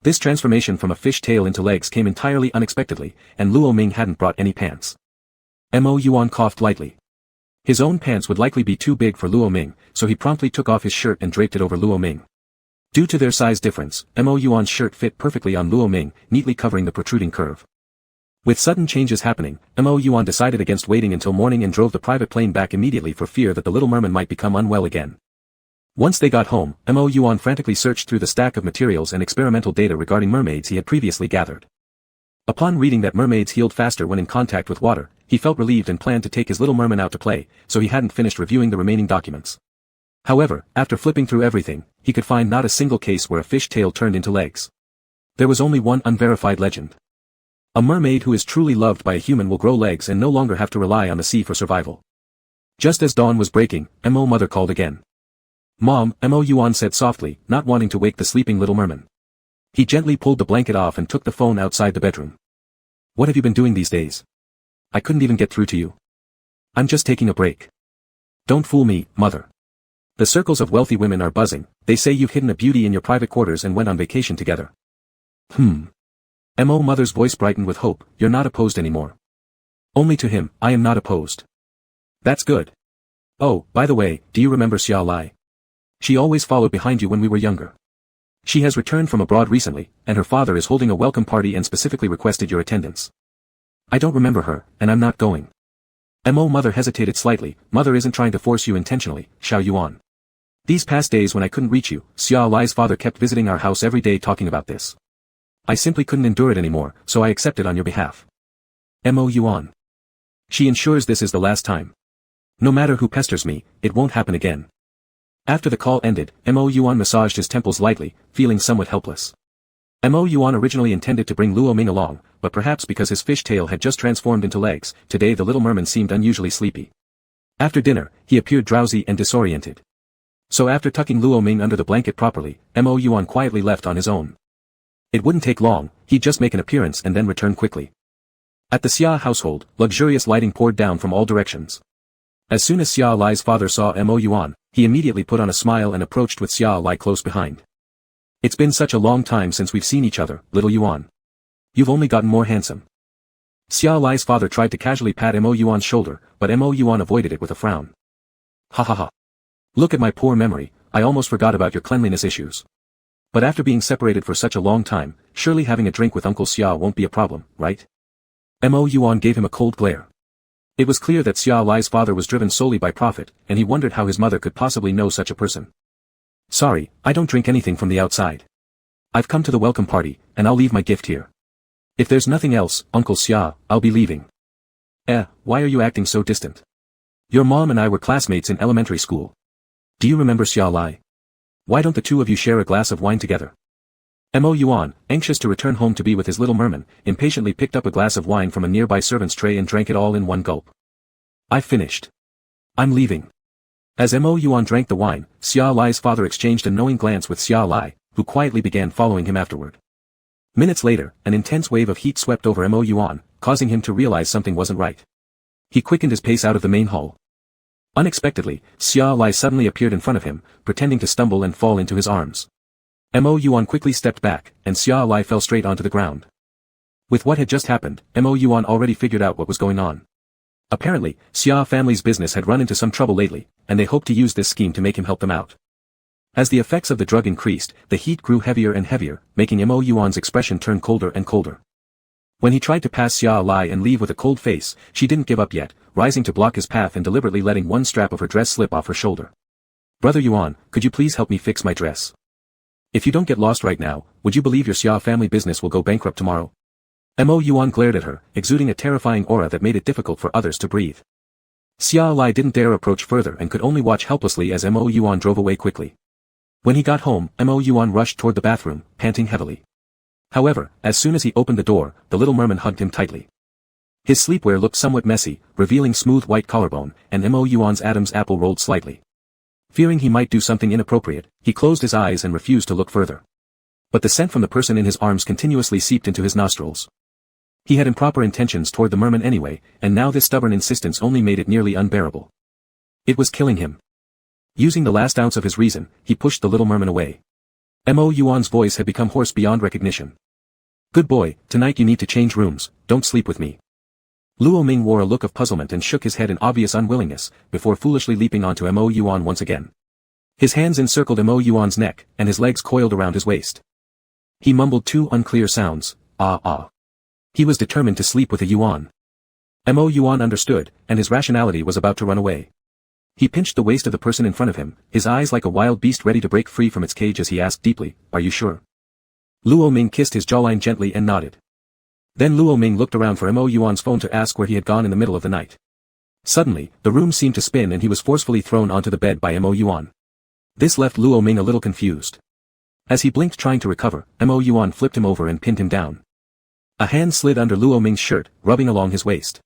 This transformation from a fish tail into legs came entirely unexpectedly, and Luo Ming hadn't brought any pants. Mo Yuan coughed lightly. His own pants would likely be too big for Luo Ming, so he promptly took off his shirt and draped it over Luo Ming. Due to their size difference, Mo Yuan's shirt fit perfectly on Luo Ming, neatly covering the protruding curve. With sudden changes happening, Mo Yuan decided against waiting until morning and drove the private plane back immediately for fear that the little merman might become unwell again. Once they got home, Mo Yuan frantically searched through the stack of materials and experimental data regarding mermaids he had previously gathered. Upon reading that mermaids healed faster when in contact with water, he felt relieved and planned to take his little merman out to play, so he hadn't finished reviewing the remaining documents. However, after flipping through everything, he could find not a single case where a fish tail turned into legs. There was only one unverified legend. A mermaid who is truly loved by a human will grow legs and no longer have to rely on the sea for survival. Just as dawn was breaking, Mo mother called again. "Mom," Mo Yuan said softly, not wanting to wake the sleeping little merman. He gently pulled the blanket off and took the phone outside the bedroom. "What have you been doing these days? I couldn't even get through to you." "I'm just taking a break." "Don't fool me, mother. The circles of wealthy women are buzzing, they say you've hidden a beauty in your private quarters and went on vacation together." Mo mother's voice brightened with hope, "You're not opposed anymore." "Only to him, I am not opposed." "That's good. Oh, by the way, do you remember Xiao Lai? She always followed behind you when we were younger. She has returned from abroad recently, and her father is holding a welcome party and specifically requested your attendance." "I don't remember her, and I'm not going." Mo mother hesitated slightly. "Mother isn't trying to force you intentionally, Xiao Yuan. These past days when I couldn't reach you, Xiao Lai's father kept visiting our house every day talking about this. I simply couldn't endure it anymore, so I accepted on your behalf." Mo Yuan. "She ensures this is the last time. No matter who pesters me, it won't happen again." After the call ended, Mo Yuan massaged his temples lightly, feeling somewhat helpless. Mo Yuan originally intended to bring Luo Ming along, but perhaps because his fish tail had just transformed into legs, today the little merman seemed unusually sleepy. After dinner, he appeared drowsy and disoriented. So after tucking Luo Ming under the blanket properly, Mo Yuan quietly left on his own. It wouldn't take long, he'd just make an appearance and then return quickly. At the Xia household, luxurious lighting poured down from all directions. As soon as Xia Lai's father saw Mo Yuan, he immediately put on a smile and approached with Xia Lai close behind. It's been such a long time since we've seen each other, little Yuan. You've only gotten more handsome. Xia Lai's father tried to casually pat Mo Yuan's shoulder, but Mo Yuan avoided it with a frown. Ha ha ha. Look at my poor memory, I almost forgot about your cleanliness issues. But after being separated for such a long time, surely having a drink with Uncle Xia won't be a problem, right? Mo Yuan gave him a cold glare. It was clear that Xia Lai's father was driven solely by profit, and he wondered how his mother could possibly know such a person. Sorry, I don't drink anything from the outside. I've come to the welcome party, and I'll leave my gift here. If there's nothing else, Uncle Xia, I'll be leaving. Why are you acting so distant? Your mom and I were classmates in elementary school. Do you remember Xia Lai? Why don't the two of you share a glass of wine together? Mo Yuan, anxious to return home to be with his little merman, impatiently picked up a glass of wine from a nearby servant's tray and drank it all in one gulp. I've finished. I'm leaving. As Mo Yuan drank the wine, Xia Lai's father exchanged a knowing glance with Xia Lai, who quietly began following him afterward. Minutes later, an intense wave of heat swept over Mo Yuan, causing him to realize something wasn't right. He quickened his pace out of the main hall. Unexpectedly, Xia Lai suddenly appeared in front of him, pretending to stumble and fall into his arms. Mo Yuan quickly stepped back, and Xia Lai fell straight onto the ground. With what had just happened, Mo Yuan already figured out what was going on. Apparently, Xia family's business had run into some trouble lately, and they hoped to use this scheme to make him help them out. As the effects of the drug increased, the heat grew heavier and heavier, making Mo Yuan's expression turn colder and colder. When he tried to pass Xia Lai and leave with a cold face, she didn't give up yet, rising to block his path and deliberately letting one strap of her dress slip off her shoulder. Brother Yuan, could you please help me fix my dress? If you don't get lost right now, would you believe your Xia family business will go bankrupt tomorrow? Mo Yuan glared at her, exuding a terrifying aura that made it difficult for others to breathe. Xia Lai didn't dare approach further and could only watch helplessly as Mo Yuan drove away quickly. When he got home, Mo Yuan rushed toward the bathroom, panting heavily. However, as soon as he opened the door, the little merman hugged him tightly. His sleepwear looked somewhat messy, revealing smooth white collarbone, and Mo Yuan's Adam's apple rolled slightly. Fearing he might do something inappropriate, he closed his eyes and refused to look further. But the scent from the person in his arms continuously seeped into his nostrils. He had improper intentions toward the merman anyway, and now this stubborn insistence only made it nearly unbearable. It was killing him. Using the last ounce of his reason, he pushed the little merman away. Mo Yuan's voice had become hoarse beyond recognition. Good boy, tonight you need to change rooms, don't sleep with me. Luo Ming wore a look of puzzlement and shook his head in obvious unwillingness, before foolishly leaping onto Mo Yuan once again. His hands encircled Mo Yuan's neck, and his legs coiled around his waist. He mumbled two unclear sounds, ah ah. He was determined to sleep with a Yuan. Mo Yuan understood, and his rationality was about to run away. He pinched the waist of the person in front of him, his eyes like a wild beast ready to break free from its cage as he asked deeply, are you sure? Luo Ming kissed his jawline gently and nodded. Then Luo Ming looked around for Mo Yuan's phone to ask where he had gone in the middle of the night. Suddenly, the room seemed to spin and he was forcefully thrown onto the bed by Mo Yuan. This left Luo Ming a little confused. As he blinked trying to recover, Mo Yuan flipped him over and pinned him down. A hand slid under Luo Ming's shirt, rubbing along his waist.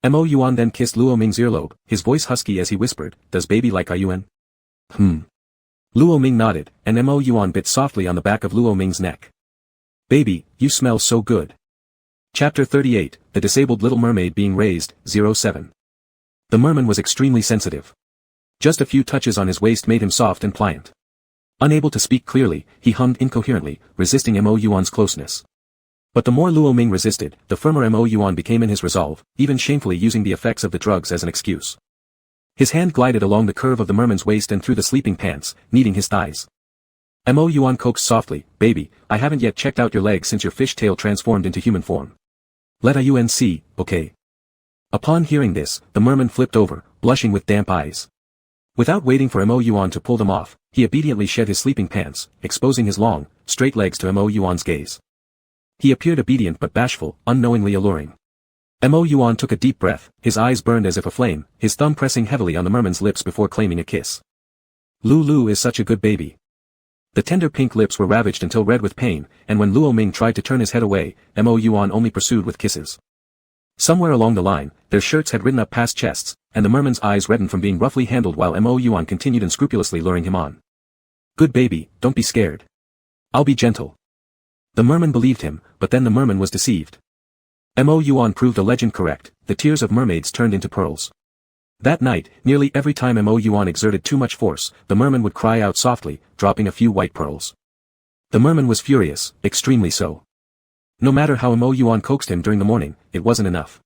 Mo Yuan then kissed Luo Ming's earlobe, his voice husky as he whispered, does baby like Ayuan? Luo Ming nodded, and Mo Yuan bit softly on the back of Luo Ming's neck. Baby, you smell so good. Chapter 38, The Disabled Little Mermaid Being Raised, 07. The merman was extremely sensitive. Just a few touches on his waist made him soft and pliant. Unable to speak clearly, he hummed incoherently, resisting Mo Yuan's closeness. But the more Luo Ming resisted, the firmer Mo Yuan became in his resolve, even shamefully using the effects of the drugs as an excuse. His hand glided along the curve of the merman's waist and through the sleeping pants, kneading his thighs. Mo Yuan coaxed softly, baby, I haven't yet checked out your legs since your fish tail transformed into human form. Let Ayuan see, okay? Upon hearing this, the merman flipped over, blushing with damp eyes. Without waiting for Mo Yuan to pull them off, he obediently shed his sleeping pants, exposing his long, straight legs to Mo Yuan's gaze. He appeared obedient but bashful, unknowingly alluring. Mo Yuan took a deep breath, his eyes burned as if aflame, his thumb pressing heavily on the merman's lips before claiming a kiss. Lu is such a good baby. The tender pink lips were ravaged until red with pain, and when Luo Ming tried to turn his head away, Mo Yuan only pursued with kisses. Somewhere along the line, their shirts had ridden up past chests, and the merman's eyes reddened from being roughly handled while Mo Yuan continued unscrupulously luring him on. Good baby, don't be scared. I'll be gentle. The merman believed him, but then the merman was deceived. Mo Yuan proved a legend correct, the tears of mermaids turned into pearls. That night, nearly every time Mo Yuan exerted too much force, the merman would cry out softly, dropping a few white pearls. The merman was furious, extremely so. No matter how Mo Yuan coaxed him during the morning, it wasn't enough.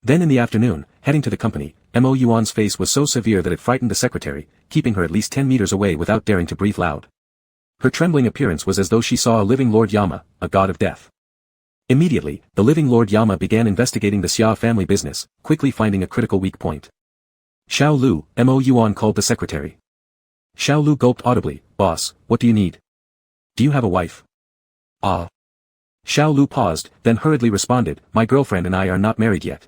Then in the afternoon, heading to the company, Mo Yuan's face was so severe that it frightened the secretary, keeping her at least 10 meters away without daring to breathe loud. Her trembling appearance was as though she saw a living Lord Yama, a god of death. Immediately, the living Lord Yama began investigating the Xia family business, quickly finding a critical weak point. Xiao Lu, Mo Yuan called the secretary. Xiao Lu gulped audibly, Boss, what do you need? Do you have a wife? Ah. Xiao Lu paused, then hurriedly responded, My girlfriend and I are not married yet.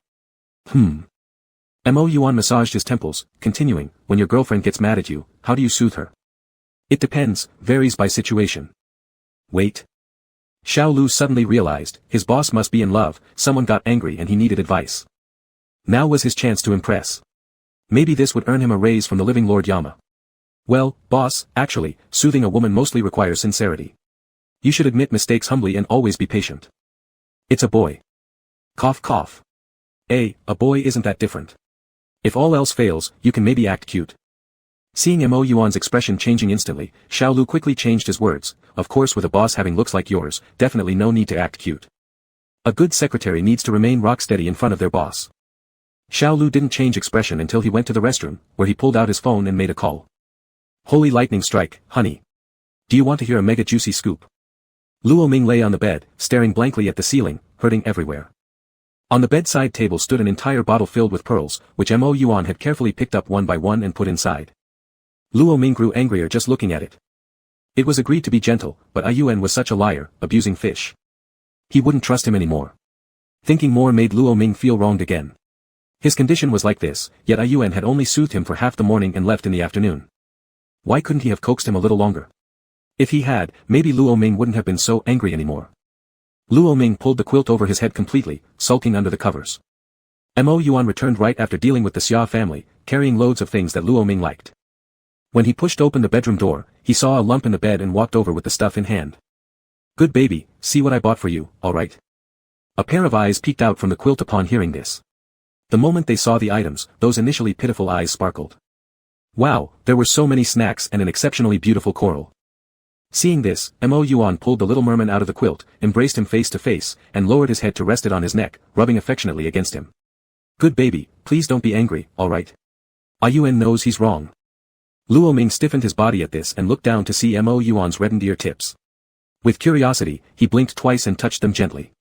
Mo Yuan massaged his temples, continuing, When your girlfriend gets mad at you, how do you soothe her? It depends, varies by situation. Wait. Xiao Lu suddenly realized, his boss must be in love, someone got angry and he needed advice. Now was his chance to impress. Maybe this would earn him a raise from the living Lord Yama. Well, boss, actually, soothing a woman mostly requires sincerity. You should admit mistakes humbly and always be patient. It's a boy. Cough cough. A boy isn't that different. If all else fails, you can maybe act cute. Seeing Mo Yuan's expression changing instantly, Xiao Lu quickly changed his words, of course with a boss having looks like yours, definitely no need to act cute. A good secretary needs to remain rock steady in front of their boss. Xiao Lu didn't change expression until he went to the restroom, where he pulled out his phone and made a call. Holy lightning strike, honey. Do you want to hear a mega juicy scoop? Luo Ming lay on the bed, staring blankly at the ceiling, hurting everywhere. On the bedside table stood an entire bottle filled with pearls, which Mo Yuan had carefully picked up one by one and put inside. Luo Ming grew angrier just looking at it. It was agreed to be gentle, but Yuan was such a liar, abusing fish. He wouldn't trust him anymore. Thinking more made Luo Ming feel wronged again. His condition was like this, yet Yuan had only soothed him for half the morning and left in the afternoon. Why couldn't he have coaxed him a little longer? If he had, maybe Luo Ming wouldn't have been so angry anymore. Luo Ming pulled the quilt over his head completely, sulking under the covers. Mo Yuan returned right after dealing with the Xia family, carrying loads of things that Luo Ming liked. When he pushed open the bedroom door, he saw a lump in the bed and walked over with the stuff in hand. Good baby, see what I bought for you, alright? A pair of eyes peeked out from the quilt upon hearing this. The moment they saw the items, those initially pitiful eyes sparkled. Wow, there were so many snacks and an exceptionally beautiful coral. Seeing this, Mo Yuan pulled the little merman out of the quilt, embraced him face to face, and lowered his head to rest it on his neck, rubbing affectionately against him. Good baby, please don't be angry, alright? Yuan knows he's wrong. Luo Ming stiffened his body at this and looked down to see Mo Yuan's reddened ear tips. With curiosity, he blinked twice and touched them gently.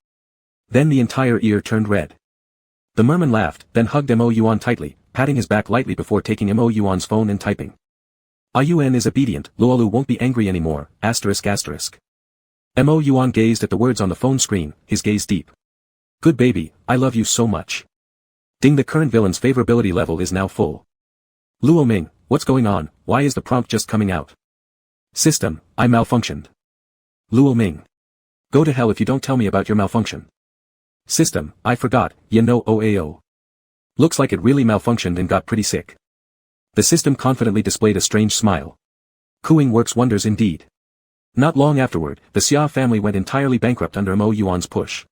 Then the entire ear turned red. The merman laughed, then hugged Mo Yuan tightly, patting his back lightly before taking Mo Yuan's phone and typing. Yuan is obedient, Luolu won't be angry anymore, ***. Mo Yuan gazed at the words on the phone screen, his gaze deep. Good baby, I love you so much. Ding, the current villain's favorability level is now full. Luo Ming, what's going on, why is the prompt just coming out? System, I malfunctioned. Luo Ming. Go to hell if you don't tell me about your malfunction. System, I forgot, you know OAO. Looks like it really malfunctioned and got pretty sick. The system confidently displayed a strange smile. Cooing works wonders indeed. Not long afterward, the Xia family went entirely bankrupt under Mo Yuan's push.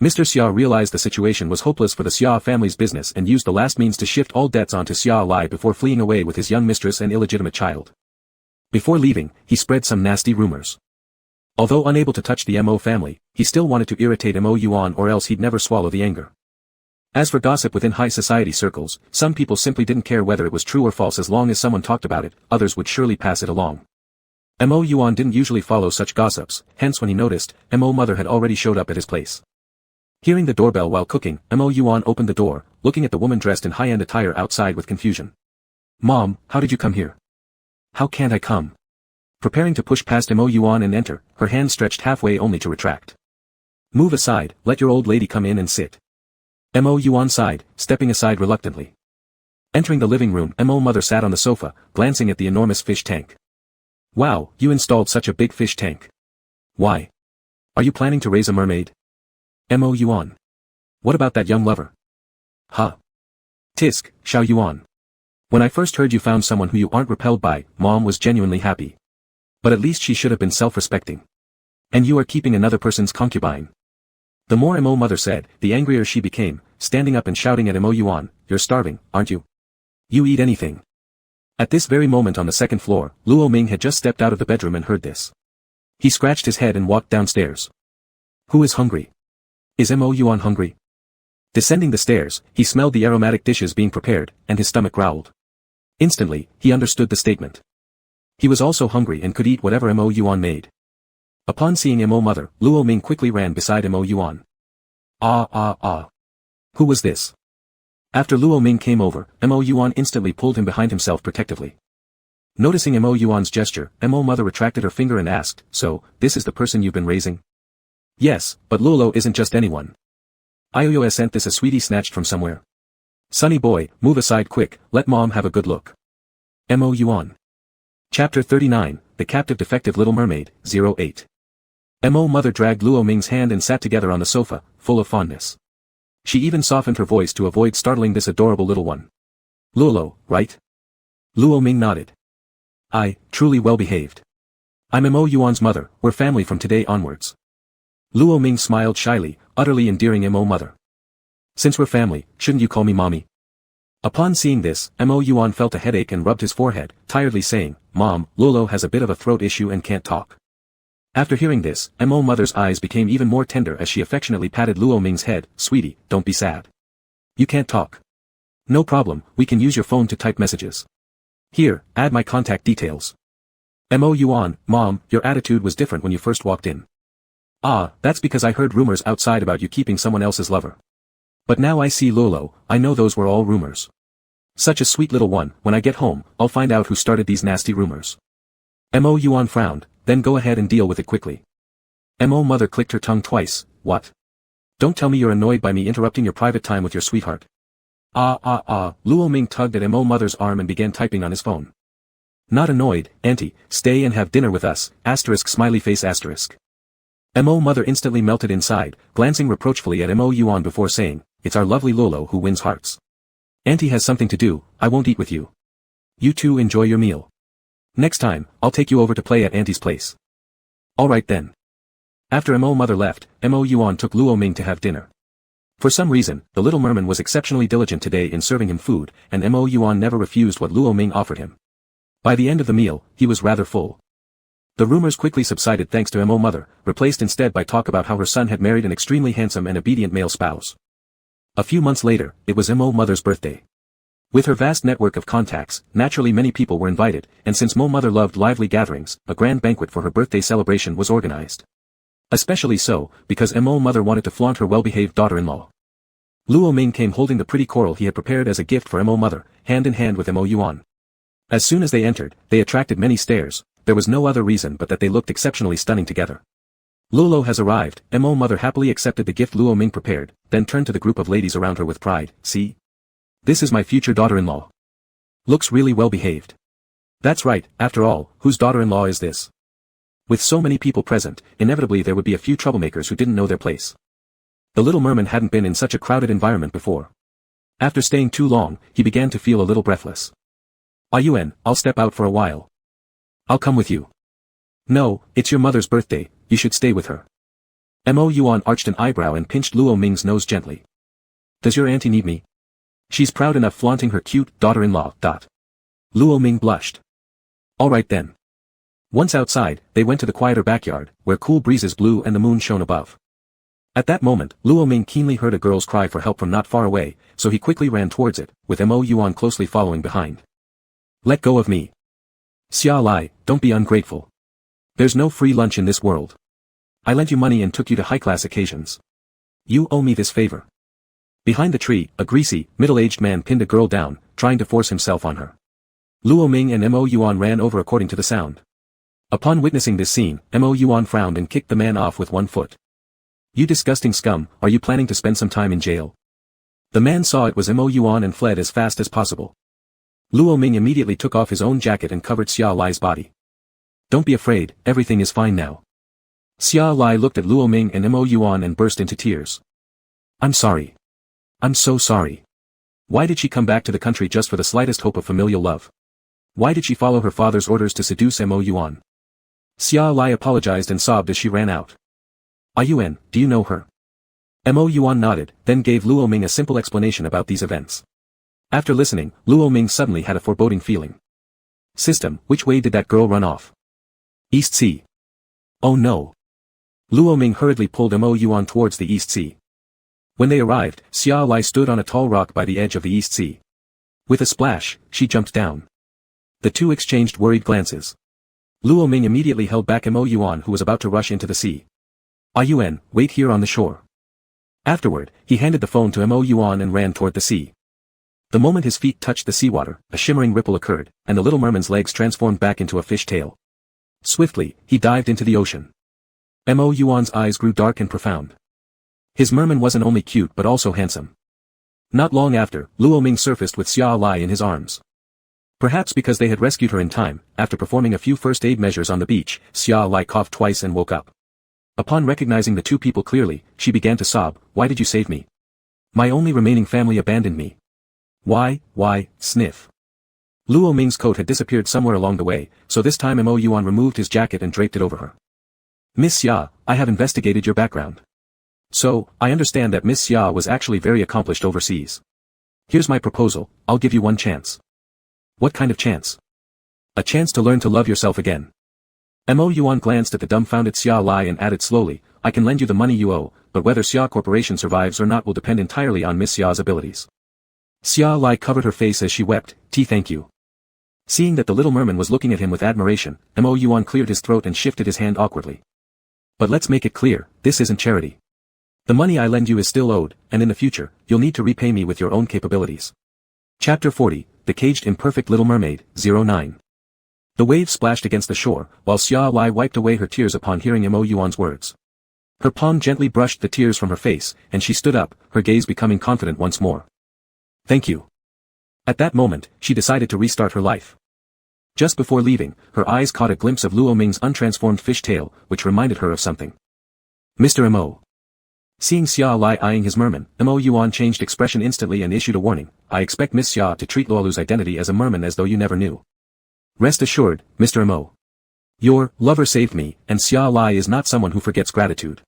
Mr. Xia realized the situation was hopeless for the Xia family's business and used the last means to shift all debts onto Xia Lai before fleeing away with his young mistress and illegitimate child. Before leaving, he spread some nasty rumors. Although unable to touch the Mo family, he still wanted to irritate Mo Yuan or else he'd never swallow the anger. As for gossip within high society circles, some people simply didn't care whether it was true or false as long as someone talked about it, others would surely pass it along. Mo Yuan didn't usually follow such gossips, hence when he noticed, Mo mother had already showed up at his place. Hearing the doorbell while cooking, Mo Yuan opened the door, looking at the woman dressed in high-end attire outside with confusion. Mom, how did you come here? How can't I come? Preparing to push past Mo Yuan and enter, her hand stretched halfway only to retract. Move aside, let your old lady come in and sit. Mo Yuan sighed, stepping aside reluctantly. Entering the living room, Mo mother sat on the sofa, glancing at the enormous fish tank. Wow, you installed such a big fish tank. Why? Are you planning to raise a mermaid? Mo Yuan. What about that young lover? Huh. Tisk, Xiao Yuan. When I first heard you found someone who you aren't repelled by, Mom was genuinely happy. But at least she should have been self-respecting. And you are keeping another person's concubine. The more Mo mother said, the angrier she became, standing up and shouting at Mo Yuan, you're starving, aren't you? You eat anything. At this very moment on the second floor, Luo Ming had just stepped out of the bedroom and heard this. He scratched his head and walked downstairs. Who is hungry? Is Mo Yuan hungry? Descending the stairs, he smelled the aromatic dishes being prepared, and his stomach growled. Instantly, he understood the statement. He was also hungry and could eat whatever Mo Yuan made. Upon seeing Mo mother, Luo Ming quickly ran beside Mo Yuan. Ah. Who was this? After Luo Ming came over, Mo Yuan instantly pulled him behind himself protectively. Noticing Mo Yuan's gesture, Mo mother retracted her finger and asked, so, this is the person you've been raising? Yes, but Lulo isn't just anyone. Ioyo sent this a sweetie snatched from somewhere. Sonny boy, move aside quick, let mom have a good look. Mo Yuan. Chapter 39, The Captive Defective Little Mermaid, 08. Mo mother dragged Luo Ming's hand and sat together on the sofa, full of fondness. She even softened her voice to avoid startling this adorable little one. Lulo, right? Luo Ming nodded. Truly well behaved. I'm Mo Yuan's mother, we're family from today onwards. Luo Ming smiled shyly, utterly endearing Mo mother. Since we're family, shouldn't you call me mommy? Upon seeing this, Mo Yuan felt a headache and rubbed his forehead, tiredly saying, Mom, Lulo has a bit of a throat issue and can't talk. After hearing this, Mo mother's eyes became even more tender as she affectionately patted Luo Ming's head, sweetie, don't be sad. You can't talk. No problem, we can use your phone to type messages. Here, add my contact details. Mo Yuan, Mom, your attitude was different when you first walked in. That's because I heard rumors outside about you keeping someone else's lover. But now I see Lolo, I know those were all rumors. Such a sweet little one, when I get home, I'll find out who started these nasty rumors. Mo Yuan frowned, then go ahead and deal with it quickly. Mo mother clicked her tongue twice, what? Don't tell me you're annoyed by me interrupting your private time with your sweetheart. Luo Ming tugged at Mo mother's arm and began typing on his phone. Not annoyed, auntie, stay and have dinner with us, asterisk smiley face asterisk. Mo mother instantly melted inside, glancing reproachfully at Mo Yuan before saying, it's our lovely Lolo who wins hearts. Auntie has something to do, I won't eat with you. You two enjoy your meal. Next time, I'll take you over to play at Auntie's place. Alright then. After Mo mother left, Mo Yuan took Luo Ming to have dinner. For some reason, the little merman was exceptionally diligent today in serving him food, and Mo Yuan never refused what Luo Ming offered him. By the end of the meal, he was rather full. The rumors quickly subsided thanks to Mo mother, replaced instead by talk about how her son had married an extremely handsome and obedient male spouse. A few months later, it was Mo mother's birthday. With her vast network of contacts, naturally many people were invited, and since Mo mother loved lively gatherings, a grand banquet for her birthday celebration was organized. Especially so, because Mo mother wanted to flaunt her well-behaved daughter-in-law. Luo Ming came holding the pretty coral he had prepared as a gift for Mo mother, hand in hand with Mo Yuan. As soon as they entered, they attracted many stares, there was no other reason but that they looked exceptionally stunning together. Lulo has arrived, Mo mother happily accepted the gift Luo Ming prepared, then turned to the group of ladies around her with pride, see? This is my future daughter-in-law. Looks really well behaved. That's right, after all, whose daughter-in-law is this? With so many people present, inevitably there would be a few troublemakers who didn't know their place. The little merman hadn't been in such a crowded environment before. After staying too long, he began to feel a little breathless. Yuen, I'll step out for a while. I'll come with you. No, it's your mother's birthday, you should stay with her. Mo Yuan arched an eyebrow and pinched Luo Ming's nose gently. Does your auntie need me? She's proud enough flaunting her cute daughter-in-law. Luo Ming blushed. Alright then. Once outside, they went to the quieter backyard, where cool breezes blew and the moon shone above. At that moment, Luo Ming keenly heard a girl's cry for help from not far away, so he quickly ran towards it, with Mo Yuan closely following behind. Let go of me. Xia Lai, don't be ungrateful. There's no free lunch in this world. I lent you money and took you to high-class occasions. You owe me this favor. Behind the tree, a greasy, middle-aged man pinned a girl down, trying to force himself on her. Luo Ming and Mo Yuan ran over according to the sound. Upon witnessing this scene, Mo Yuan frowned and kicked the man off with one foot. You disgusting scum, are you planning to spend some time in jail? The man saw it was Mo Yuan and fled as fast as possible. Luo Ming immediately took off his own jacket and covered Xia Lai's body. Don't be afraid, everything is fine now. Xia Lai looked at Luo Ming and Mo Yuan and burst into tears. I'm sorry. I'm so sorry. Why did she come back to the country just for the slightest hope of familial love? Why did she follow her father's orders to seduce Mo Yuan? Xia Lai apologized and sobbed as she ran out. Yuan, do you know her? Mo Yuan nodded, then gave Luo Ming a simple explanation about these events. After listening, Luo Ming suddenly had a foreboding feeling. System, which way did that girl run off? East Sea. Oh no. Luo Ming hurriedly pulled Mo Yuan towards the East Sea. When they arrived, Xia Lai stood on a tall rock by the edge of the East Sea. With a splash, she jumped down. The two exchanged worried glances. Luo Ming immediately held back Mo Yuan, who was about to rush into the sea. Yuan, wait here on the shore. Afterward, he handed the phone to Mo Yuan and ran toward the sea. The moment his feet touched the seawater, a shimmering ripple occurred, and the little merman's legs transformed back into a fish tail. Swiftly, he dived into the ocean. Mo Yuan's eyes grew dark and profound. His merman wasn't only cute but also handsome. Not long after, Luo Ming surfaced with Xia Lai in his arms. Perhaps because they had rescued her in time, after performing a few first aid measures on the beach, Xia Lai coughed twice and woke up. Upon recognizing the two people clearly, she began to sob. Why did you save me? My only remaining family abandoned me. Why, sniff. Luo Ming's coat had disappeared somewhere along the way, so this time Mo Yuan removed his jacket and draped it over her. Miss Xia, I have investigated your background. So, I understand that Miss Xia was actually very accomplished overseas. Here's my proposal, I'll give you one chance. What kind of chance? A chance to learn to love yourself again. Mo Yuan glanced at the dumbfounded Xia Lai and added slowly, I can lend you the money you owe, but whether Xia Corporation survives or not will depend entirely on Miss Xia's abilities. Xia Lai covered her face as she wept, thank you. Seeing that the little merman was looking at him with admiration, Mo Yuan cleared his throat and shifted his hand awkwardly. But let's make it clear, this isn't charity. The money I lend you is still owed, and in the future, you'll need to repay me with your own capabilities. Chapter 40, The Caged Imperfect Little Mermaid, 09. The waves splashed against the shore, while Xia Lai wiped away her tears upon hearing Mo Yuan's words. Her palm gently brushed the tears from her face, and she stood up, her gaze becoming confident once more. Thank you. At that moment, she decided to restart her life. Just before leaving, her eyes caught a glimpse of Luo Ming's untransformed fish tail, which reminded her of something. Mr. Mo. Seeing Xia Lai eyeing his merman, Mo Yuan changed expression instantly and issued a warning, I expect Miss Xia to treat Luolu's identity as a merman as though you never knew. Rest assured, Mr. Mo. Your lover saved me, and Xia Lai is not someone who forgets gratitude.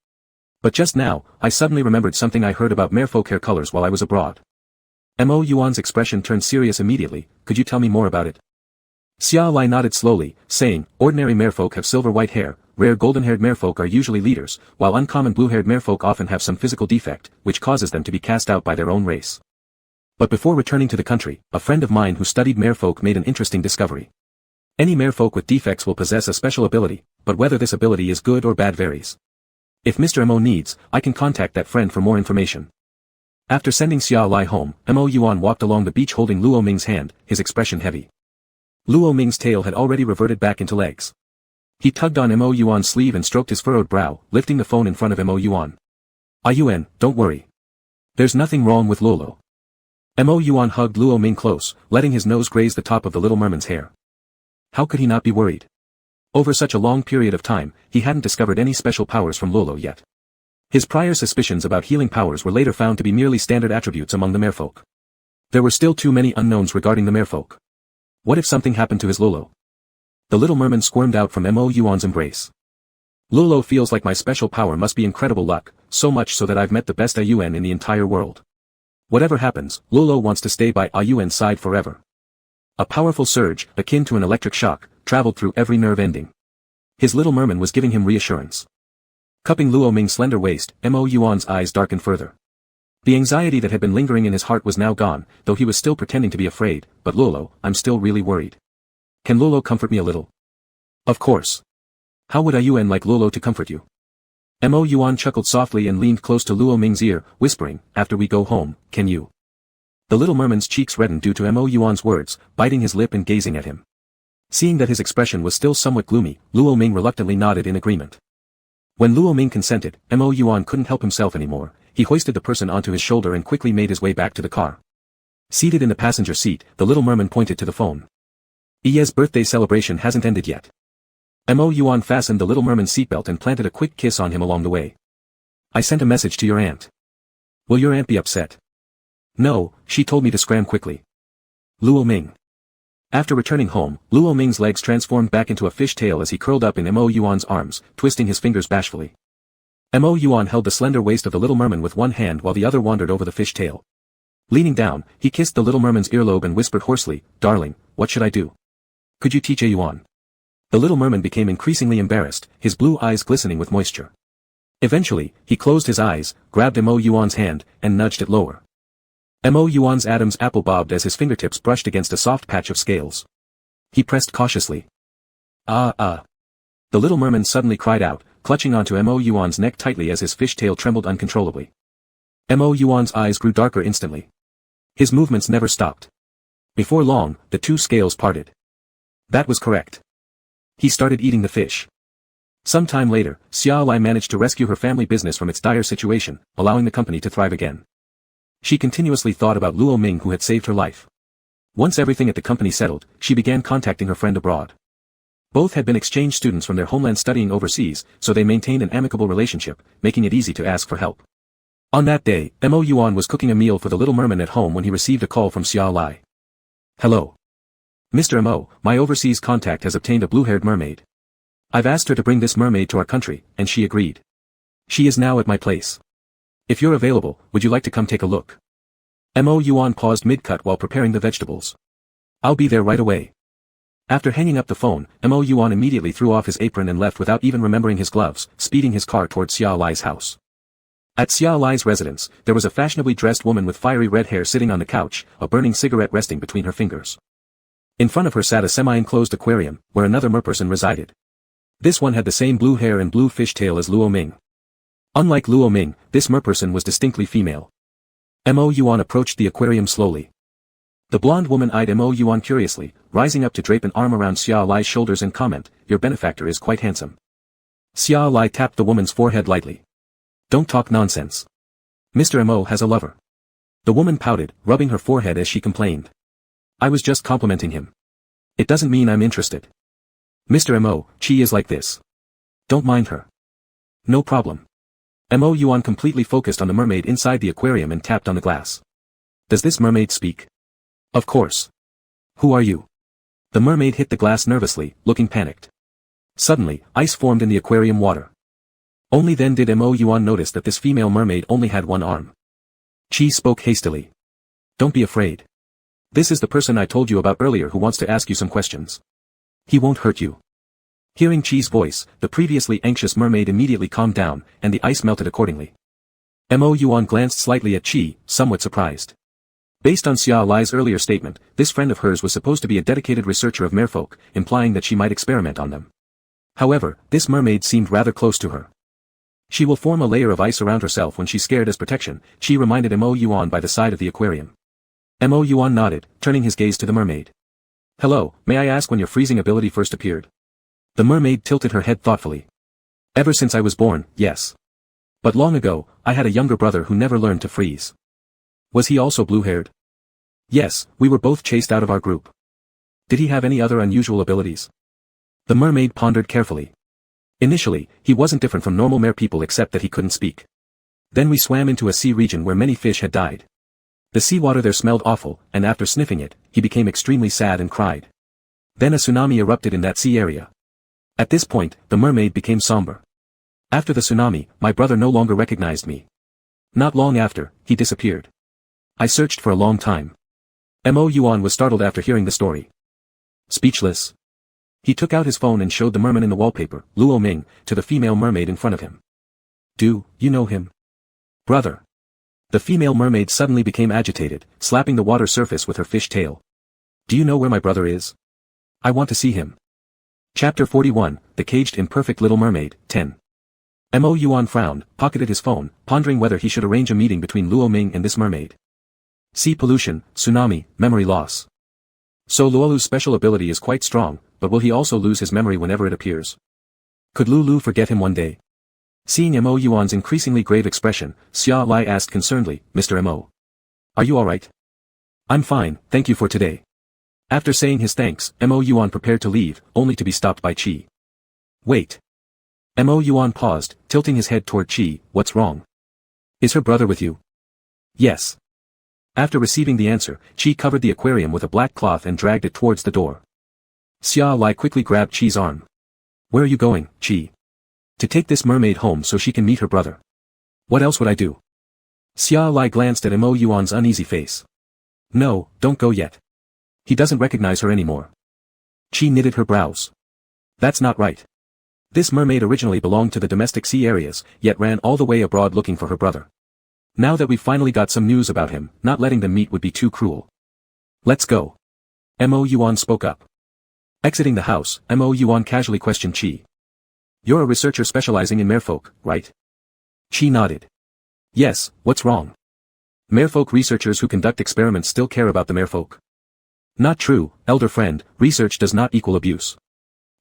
But just now, I suddenly remembered something I heard about merfolk hair colors while I was abroad. Mo Yuan's expression turned serious immediately, could you tell me more about it? Xia Lai nodded slowly, saying, ordinary merfolk have silver-white hair, rare golden-haired merfolk are usually leaders, while uncommon blue-haired merfolk often have some physical defect, which causes them to be cast out by their own race. But before returning to the country, a friend of mine who studied merfolk made an interesting discovery. Any merfolk with defects will possess a special ability, but whether this ability is good or bad varies. If Mr. Mo needs, I can contact that friend for more information. After sending Xia Lai home, Mo Yuan walked along the beach holding Luo Ming's hand, his expression heavy. Luo Ming's tail had already reverted back into legs. He tugged on Mo Yuan's sleeve and stroked his furrowed brow, lifting the phone in front of Mo Yuan. Yuan, don't worry. There's nothing wrong with Lolo. Mo Yuan hugged Luo Ming close, letting his nose graze the top of the little merman's hair. How could he not be worried? Over such a long period of time, he hadn't discovered any special powers from Lolo yet. His prior suspicions about healing powers were later found to be merely standard attributes among the merfolk. There were still too many unknowns regarding the merfolk. What if something happened to his Lolo? The little merman squirmed out from Mo Yuan's embrace. Lolo feels like my special power must be incredible luck, so much so that I've met the best Yuan in the entire world. Whatever happens, Lolo wants to stay by Yuan's side forever. A powerful surge, akin to an electric shock, traveled through every nerve ending. His little merman was giving him reassurance. Cupping Luo Ming's slender waist, Mo Yuan's eyes darkened further. The anxiety that had been lingering in his heart was now gone, though he was still pretending to be afraid, but Lolo, I'm still really worried. Can Lolo comfort me a little? Of course. How would Yuan like Lolo to comfort you? Mo Yuan chuckled softly and leaned close to Luo Ming's ear, whispering, after we go home, can you? The little merman's cheeks reddened due to Mo Yuan's words, biting his lip and gazing at him. Seeing that his expression was still somewhat gloomy, Luo Ming reluctantly nodded in agreement. When Luo Ming consented, Mo Yuan couldn't help himself anymore. He hoisted the person onto his shoulder and quickly made his way back to the car. Seated in the passenger seat, the little merman pointed to the phone. Ye's birthday celebration hasn't ended yet. Mo Yuan fastened the little merman's seatbelt and planted a quick kiss on him along the way. I sent a message to your aunt. Will your aunt be upset? No, she told me to scram quickly. Luo Ming. After returning home, Luo Ming's legs transformed back into a fish tail as he curled up in Mo Yuan's arms, twisting his fingers bashfully. Mo Yuan held the slender waist of the little merman with one hand while the other wandered over the fish tail. Leaning down, he kissed the little merman's earlobe and whispered hoarsely, "Darling, what should I do? Could you teach Yuan?" The little merman became increasingly embarrassed, his blue eyes glistening with moisture. Eventually, he closed his eyes, grabbed Mo Yuan's hand, and nudged it lower. Mo Yuan's Adam's apple bobbed as his fingertips brushed against a soft patch of scales. He pressed cautiously. The little merman suddenly cried out, clutching onto Mo Yuan's neck tightly as his fish tail trembled uncontrollably. Mo Yuan's eyes grew darker instantly. His movements never stopped. Before long, the two scales parted. That was correct. He started eating the fish. Some time later, Xia Lai managed to rescue her family business from its dire situation, allowing the company to thrive again. She continuously thought about Luo Ming who had saved her life. Once everything at the company settled, she began contacting her friend abroad. Both had been exchange students from their homeland studying overseas, so they maintained an amicable relationship, making it easy to ask for help. On that day, Mo Yuan was cooking a meal for the little merman at home when he received a call from Xia Lai. Hello. Mr. Mo, my overseas contact has obtained a blue-haired mermaid. I've asked her to bring this mermaid to our country, and she agreed. She is now at my place. If you're available, would you like to come take a look? Mo Yuan paused mid-cut while preparing the vegetables. I'll be there right away. After hanging up the phone, Mo Yuan immediately threw off his apron and left without even remembering his gloves, speeding his car towards Xia Lai's house. At Xia Lai's residence, there was a fashionably dressed woman with fiery red hair sitting on the couch, a burning cigarette resting between her fingers. In front of her sat a semi-enclosed aquarium, where another merperson resided. This one had the same blue hair and blue fish tail as Luo Ming. Unlike Luo Ming, this merperson was distinctly female. Mo Yuan approached the aquarium slowly. The blonde woman eyed Mo Yuan curiously, rising up to drape an arm around Xia Lai's shoulders and comment, "Your benefactor is quite handsome." Xia Lai tapped the woman's forehead lightly. "Don't talk nonsense. Mr. Mo has a lover." The woman pouted, rubbing her forehead as she complained. "I was just complimenting him. It doesn't mean I'm interested. Mr. Mo, she is like this. Don't mind her." "No problem." Mo Yuan completely focused on the mermaid inside the aquarium and tapped on the glass. "Does this mermaid speak?" "Of course." "Who are you?" The mermaid hit the glass nervously, looking panicked. Suddenly, ice formed in the aquarium water. Only then did Mo Yuan notice that this female mermaid only had one arm. She spoke hastily. "Don't be afraid. This is the person I told you about earlier who wants to ask you some questions. He won't hurt you." Hearing Chi's voice, the previously anxious mermaid immediately calmed down, and the ice melted accordingly. Mo Yuan glanced slightly at Chi, somewhat surprised. Based on Xia Lai's earlier statement, this friend of hers was supposed to be a dedicated researcher of merfolk, implying that she might experiment on them. However, this mermaid seemed rather close to her. She will form a layer of ice around herself when she's scared as protection, Chi reminded Mo Yuan by the side of the aquarium. Mo Yuan nodded, turning his gaze to the mermaid. "Hello, may I ask when your freezing ability first appeared?" The mermaid tilted her head thoughtfully. "Ever since I was born, yes. But long ago, I had a younger brother who never learned to freeze." "Was he also blue-haired?" "Yes, we were both chased out of our group." "Did he have any other unusual abilities?" The mermaid pondered carefully. "Initially, he wasn't different from normal mere people except that he couldn't speak. Then we swam into a sea region where many fish had died. The seawater there smelled awful, and after sniffing it, he became extremely sad and cried. Then a tsunami erupted in that sea area. At this point, the mermaid became somber. After the tsunami, my brother no longer recognized me. Not long after, he disappeared. I searched for a long time." Mo Yuan was startled after hearing the story. Speechless. He took out his phone and showed the merman in the wallpaper, Luo Ming, to the female mermaid in front of him. "Do you know him?" "Brother." The female mermaid suddenly became agitated, slapping the water surface with her fish tail. "Do you know where my brother is? I want to see him." Chapter 41, The Caged Imperfect Little Mermaid, 10. Mo Yuan frowned, pocketed his phone, pondering whether he should arrange a meeting between Luo Ming and this mermaid. Sea pollution, tsunami, memory loss. So Luolu's special ability is quite strong, but will he also lose his memory whenever it appears? Could Lulu forget him one day? Seeing Mo Yuan's increasingly grave expression, Xia Lai asked concernedly, "Mr. Mo. Are you alright?" I'm fine, thank you for today. After saying his thanks, Mo Yuan prepared to leave, only to be stopped by Chi. Wait. Mo Yuan paused, tilting his head toward Chi. What's wrong? Is her brother with you? Yes. After receiving the answer, Chi covered the aquarium with a black cloth and dragged it towards the door. Xia Lai quickly grabbed Chi's arm. Where are you going, Chi? To take this mermaid home so she can meet her brother. What else would I do? Xia Lai glanced at Mo Yuan's uneasy face. No, don't go yet. He doesn't recognize her anymore. Chi knitted her brows. That's not right. This mermaid originally belonged to the domestic sea areas, yet ran all the way abroad looking for her brother. Now that we've finally got some news about him, not letting them meet would be too cruel. Let's go. Mo Yuan spoke up. Exiting the house, Mo Yuan casually questioned Chi. You're a researcher specializing in merfolk, right? Chi nodded. Yes, what's wrong? Merfolk researchers who conduct experiments still care about the merfolk. Not true, elder friend, research does not equal abuse.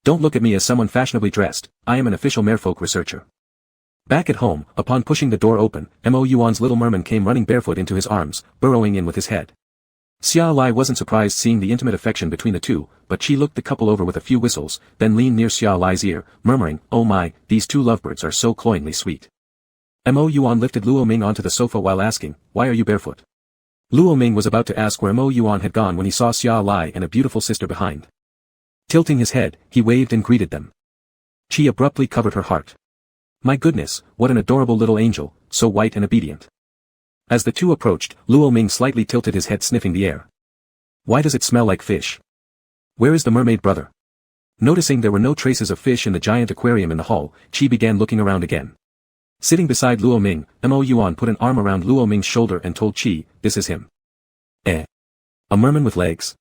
Don't look at me as someone fashionably dressed, I am an official merfolk researcher. Back at home, upon pushing the door open, Mo Yuan's little merman came running barefoot into his arms, burrowing in with his head. Xia Lai wasn't surprised seeing the intimate affection between the two, but she looked the couple over with a few whistles, then leaned near Xia Lai's ear, murmuring, oh my, these two lovebirds are so cloyingly sweet. Mo Yuan lifted Luo Ming onto the sofa while asking, why are you barefoot? Luo Ming was about to ask where Mo Yuan had gone when he saw Xia Lai and a beautiful sister behind. Tilting his head, he waved and greeted them. Chi abruptly covered her heart. My goodness, what an adorable little angel, so white and obedient. As the two approached, Luo Ming slightly tilted his head sniffing the air. Why does it smell like fish? Where is the mermaid brother? Noticing there were no traces of fish in the giant aquarium in the hall, Chi began looking around again. Sitting beside Luo Ming, Mo Yuan put an arm around Luo Ming's shoulder and told Chi, this is him. A merman with legs?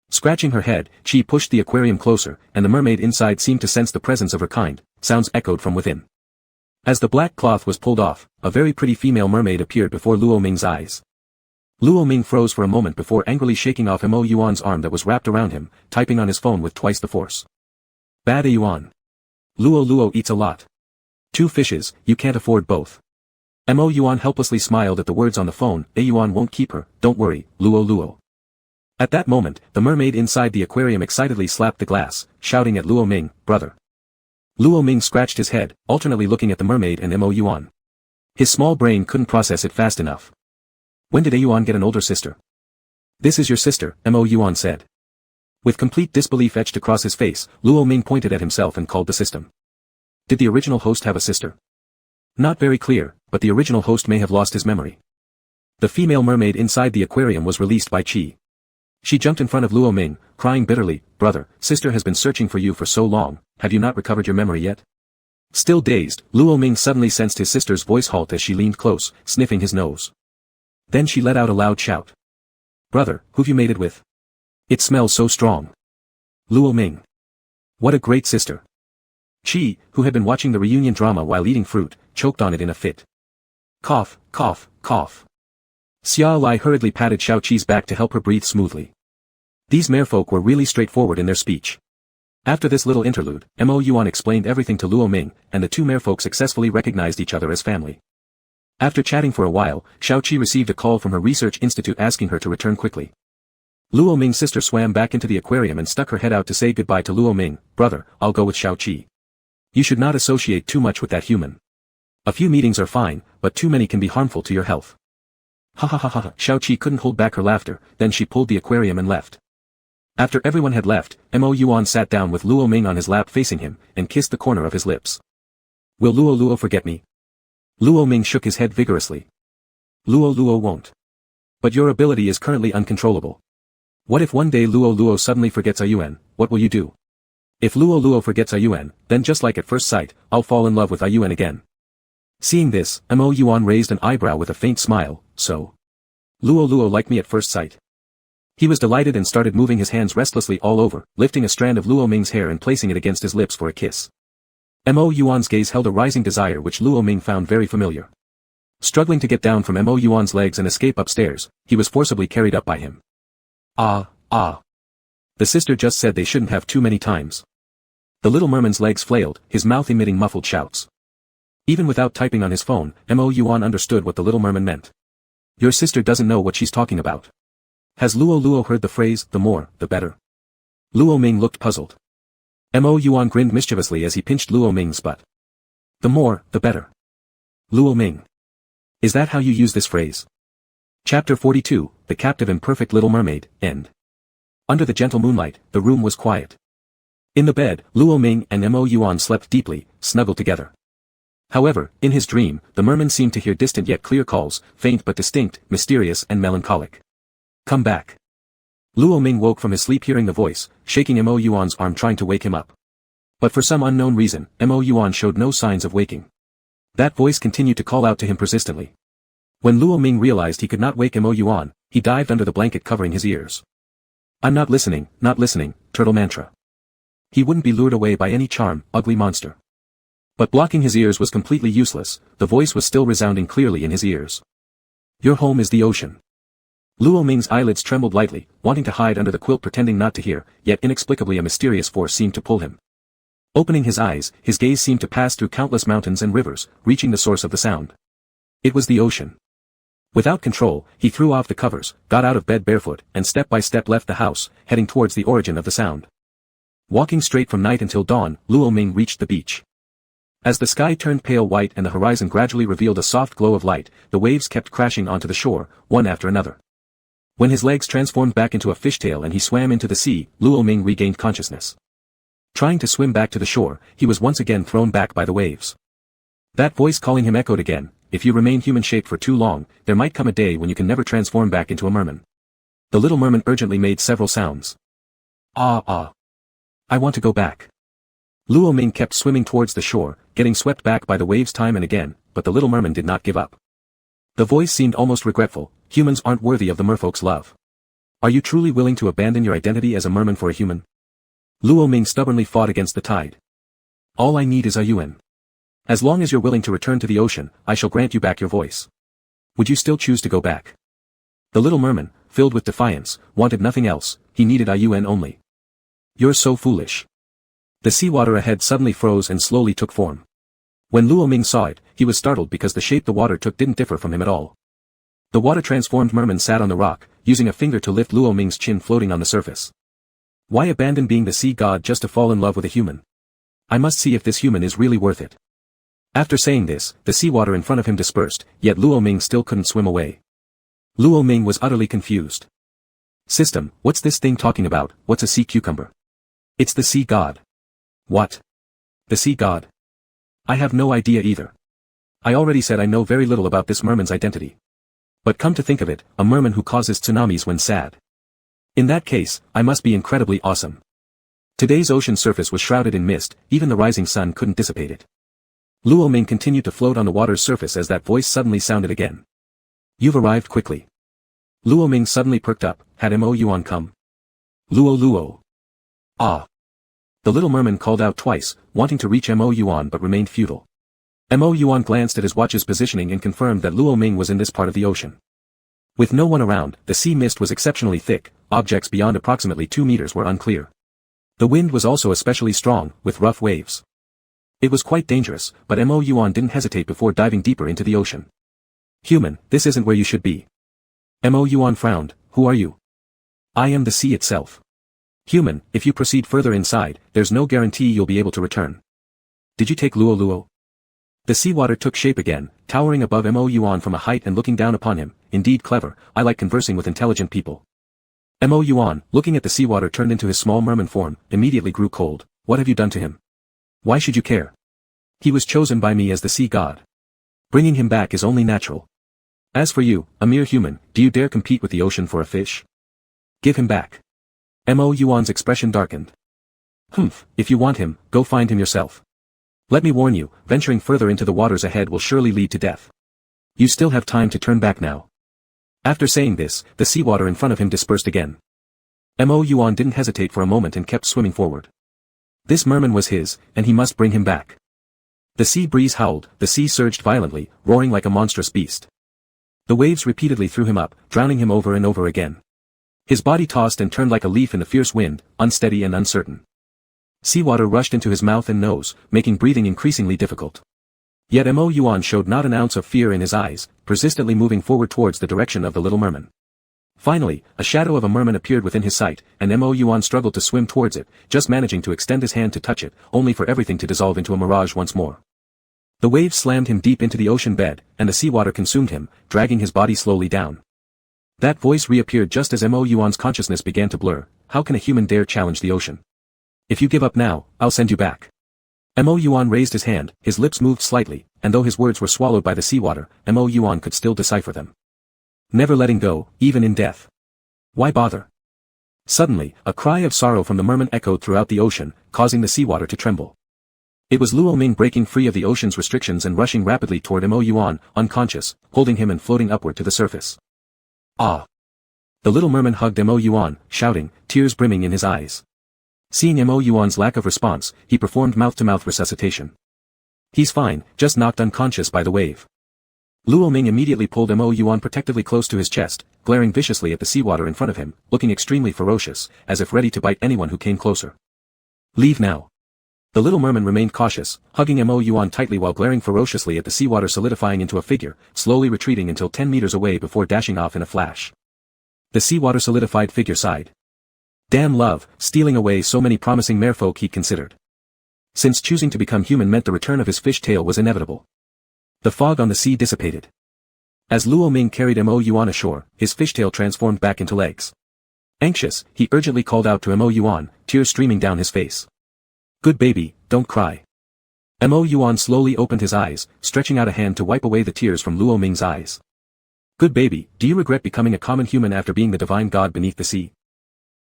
Scratching her head, Chi pushed the aquarium closer, and the mermaid inside seemed to sense the presence of her kind. Sounds echoed from within. As the black cloth was pulled off, a very pretty female mermaid appeared before Luo Ming's eyes. Luo Ming froze for a moment before angrily shaking off Mo Yuan's arm that was wrapped around him, typing on his phone with twice the force. Bad Yuan. Luo eats a lot. 2 fishes, you can't afford both. Mo Yuan helplessly smiled at the words on the phone, Yuan won't keep her, don't worry, Luo. At that moment, the mermaid inside the aquarium excitedly slapped the glass, shouting at Luo Ming, brother. Luo Ming scratched his head, alternately looking at the mermaid and Mo Yuan. His small brain couldn't process it fast enough. When did Yuan get an older sister? This is your sister, Mo Yuan said. With complete disbelief etched across his face, Luo Ming pointed at himself and called the system. Did the original host have a sister? Not very clear, but the original host may have lost his memory. The female mermaid inside the aquarium was released by Chi. She jumped in front of Luo Ming, crying bitterly, brother, sister has been searching for you for so long, have you not recovered your memory yet? Still dazed, Luo Ming suddenly sensed his sister's voice halt as she leaned close, sniffing his nose. Then she let out a loud shout. Brother, who've you made it with? It smells so strong. Luo Ming. What a great sister. Chi, who had been watching the reunion drama while eating fruit, choked on it in a fit. Cough, cough, cough. Xia Lai hurriedly patted Xiao Qi's back to help her breathe smoothly. These merfolk were really straightforward in their speech. After this little interlude, Mo Yuan explained everything to Luo Ming, and the two merfolk successfully recognized each other as family. After chatting for a while, Xiao Qi received a call from her research institute asking her to return quickly. Luo Ming's sister swam back into the aquarium and stuck her head out to say goodbye to Luo Ming, brother, I'll go with Xiao Qi. You should not associate too much with that human. A few meetings are fine, but too many can be harmful to your health. Ha ha ha ha ha, Xiao Qi couldn't hold back her laughter, then she pulled the aquarium and left. After everyone had left, Mo Yuan sat down with Luo Ming on his lap facing him, and kissed the corner of his lips. Will Luo forget me? Luo Ming shook his head vigorously. Luo won't. But your ability is currently uncontrollable. What if one day Luo suddenly forgets Yuan, what will you do? If Luo forgets Yuan, then just like at first sight, I'll fall in love with Yuan again. Seeing this, Mo Yuan raised an eyebrow with a faint smile, so. Luo liked me at first sight. He was delighted and started moving his hands restlessly all over, lifting a strand of Luo Ming's hair and placing it against his lips for a kiss. Mo Yuan's gaze held a rising desire which Luo Ming found very familiar. Struggling to get down from Mo Yuan's legs and escape upstairs, he was forcibly carried up by him. Ah. The sister just said they shouldn't have too many times. The little merman's legs flailed, his mouth emitting muffled shouts. Even without typing on his phone, Mo Yuan understood what the little merman meant. Your sister doesn't know what she's talking about. Has Luo Luo heard the phrase, the more, the better? Luo Ming looked puzzled. Mo Yuan grinned mischievously as he pinched Luo Ming's butt. The more, the better. Luo Ming. Is that how you use this phrase? Chapter 42, The Captive Imperfect Little Mermaid, End. Under the gentle moonlight, the room was quiet. In the bed, Luo Ming and Mo Yuan slept deeply, snuggled together. However, in his dream, the merman seemed to hear distant yet clear calls, faint but distinct, mysterious and melancholic. Come back. Luo Ming woke from his sleep hearing the voice, shaking Mo Yuan's arm trying to wake him up. But for some unknown reason, Mo Yuan showed no signs of waking. That voice continued to call out to him persistently. When Luo Ming realized he could not wake Mo Yuan, he dived under the blanket covering his ears. I'm not listening, turtle mantra. He wouldn't be lured away by any charm, ugly monster. But blocking his ears was completely useless, the voice was still resounding clearly in his ears. Your home is the ocean. Luo Ming's eyelids trembled lightly, wanting to hide under the quilt pretending not to hear, yet inexplicably a mysterious force seemed to pull him. Opening his eyes, his gaze seemed to pass through countless mountains and rivers, reaching the source of the sound. It was the ocean. Without control, he threw off the covers, got out of bed barefoot, and step by step left the house, heading towards the origin of the sound. Walking straight from night until dawn, Luo Ming reached the beach. As the sky turned pale white and the horizon gradually revealed a soft glow of light, the waves kept crashing onto the shore, one after another. When his legs transformed back into a fishtail and he swam into the sea, Luo Ming regained consciousness. Trying to swim back to the shore, he was once again thrown back by the waves. That voice calling him echoed again, if you remain human-shaped for too long, there might come a day when you can never transform back into a merman. The little merman urgently made several sounds. Ah. I want to go back. Luo Ming kept swimming towards the shore, getting swept back by the waves time and again, but the little merman did not give up. The voice seemed almost regretful, humans aren't worthy of the merfolk's love. Are you truly willing to abandon your identity as a merman for a human? Luo Ming stubbornly fought against the tide. All I need is a yuan. As long as you're willing to return to the ocean, I shall grant you back your voice. Would you still choose to go back? The little merman, filled with defiance, wanted nothing else, he needed a yuan only. You're so foolish. The seawater ahead suddenly froze and slowly took form. When Luo Ming saw it, he was startled because the shape the water took didn't differ from him at all. The water-transformed merman sat on the rock, using a finger to lift Luo Ming's chin floating on the surface. Why abandon being the sea god just to fall in love with a human? I must see if this human is really worth it. After saying this, the seawater in front of him dispersed, yet Luo Ming still couldn't swim away. Luo Ming was utterly confused. System, what's this thing talking about? What's a sea cucumber? It's the sea god. What? The sea god? I have no idea either. I already said I know very little about this merman's identity. But come to think of it, a merman who causes tsunamis when sad. In that case, I must be incredibly awesome. Today's ocean surface was shrouded in mist, even the rising sun couldn't dissipate it. Luo Ming continued to float on the water's surface as that voice suddenly sounded again. You've arrived quickly. Luo Ming suddenly perked up, had Mo Yuan come? Luo. Ah. The little merman called out twice, wanting to reach Mo Yuan but remained futile. Mo Yuan glanced at his watch's positioning and confirmed that Luo Ming was in this part of the ocean. With no one around, the sea mist was exceptionally thick, objects beyond approximately 2 meters were unclear. The wind was also especially strong, with rough waves. It was quite dangerous, but Mo Yuan didn't hesitate before diving deeper into the ocean. Human, this isn't where you should be. Mo Yuan frowned, who are you? I am the sea itself. Human, if you proceed further inside, there's no guarantee you'll be able to return. Did you take Luo? The seawater took shape again, towering above Mo Yuan from a height and looking down upon him. Indeed clever, I like conversing with intelligent people. Mo Yuan, looking at the seawater turned into his small merman form, immediately grew cold. What have you done to him? Why should you care? He was chosen by me as the sea god. Bringing him back is only natural. As for you, a mere human, do you dare compete with the ocean for a fish? Give him back. Mo Yuan's expression darkened. Humph, if you want him, go find him yourself. Let me warn you, venturing further into the waters ahead will surely lead to death. You still have time to turn back now. After saying this, the seawater in front of him dispersed again. Mo Yuan didn't hesitate for a moment and kept swimming forward. This merman was his, and he must bring him back. The sea breeze howled, the sea surged violently, roaring like a monstrous beast. The waves repeatedly threw him up, drowning him over and over again. His body tossed and turned like a leaf in the fierce wind, unsteady and uncertain. Seawater rushed into his mouth and nose, making breathing increasingly difficult. Yet Mo Yuan showed not an ounce of fear in his eyes, persistently moving forward towards the direction of the little merman. Finally, a shadow of a merman appeared within his sight, and Mo Yuan struggled to swim towards it, just managing to extend his hand to touch it, only for everything to dissolve into a mirage once more. The waves slammed him deep into the ocean bed, and the seawater consumed him, dragging his body slowly down. That voice reappeared just as Mo Yuan's consciousness began to blur. How can a human dare challenge the ocean? If you give up now, I'll send you back. Mo Yuan raised his hand, his lips moved slightly, and though his words were swallowed by the seawater, Mo Yuan could still decipher them. Never letting go, even in death. Why bother? Suddenly, a cry of sorrow from the merman echoed throughout the ocean, causing the seawater to tremble. It was Luo Ming breaking free of the ocean's restrictions and rushing rapidly toward Mo Yuan, unconscious, holding him and floating upward to the surface. Ah! The little merman hugged Mo Yuan, shouting, tears brimming in his eyes. Seeing Mo Yuan's lack of response, he performed mouth-to-mouth resuscitation. He's fine, just knocked unconscious by the wave. Luo Ming immediately pulled Mo Yuan protectively close to his chest, glaring viciously at the seawater in front of him, looking extremely ferocious, as if ready to bite anyone who came closer. Leave now. The little merman remained cautious, hugging Mo Yuan tightly while glaring ferociously at the seawater, solidifying into a figure, slowly retreating until 10 meters away before dashing off in a flash. The seawater solidified figure sighed. Damn love, stealing away so many promising merfolk he'd considered. Since choosing to become human meant the return of his fish tail was inevitable. The fog on the sea dissipated. As Luo Ming carried Mo Yuan ashore, his fishtail transformed back into legs. Anxious, he urgently called out to Mo Yuan, tears streaming down his face. Good baby, don't cry. Mo Yuan slowly opened his eyes, stretching out a hand to wipe away the tears from Luo Ming's eyes. Good baby, do you regret becoming a common human after being the divine god beneath the sea?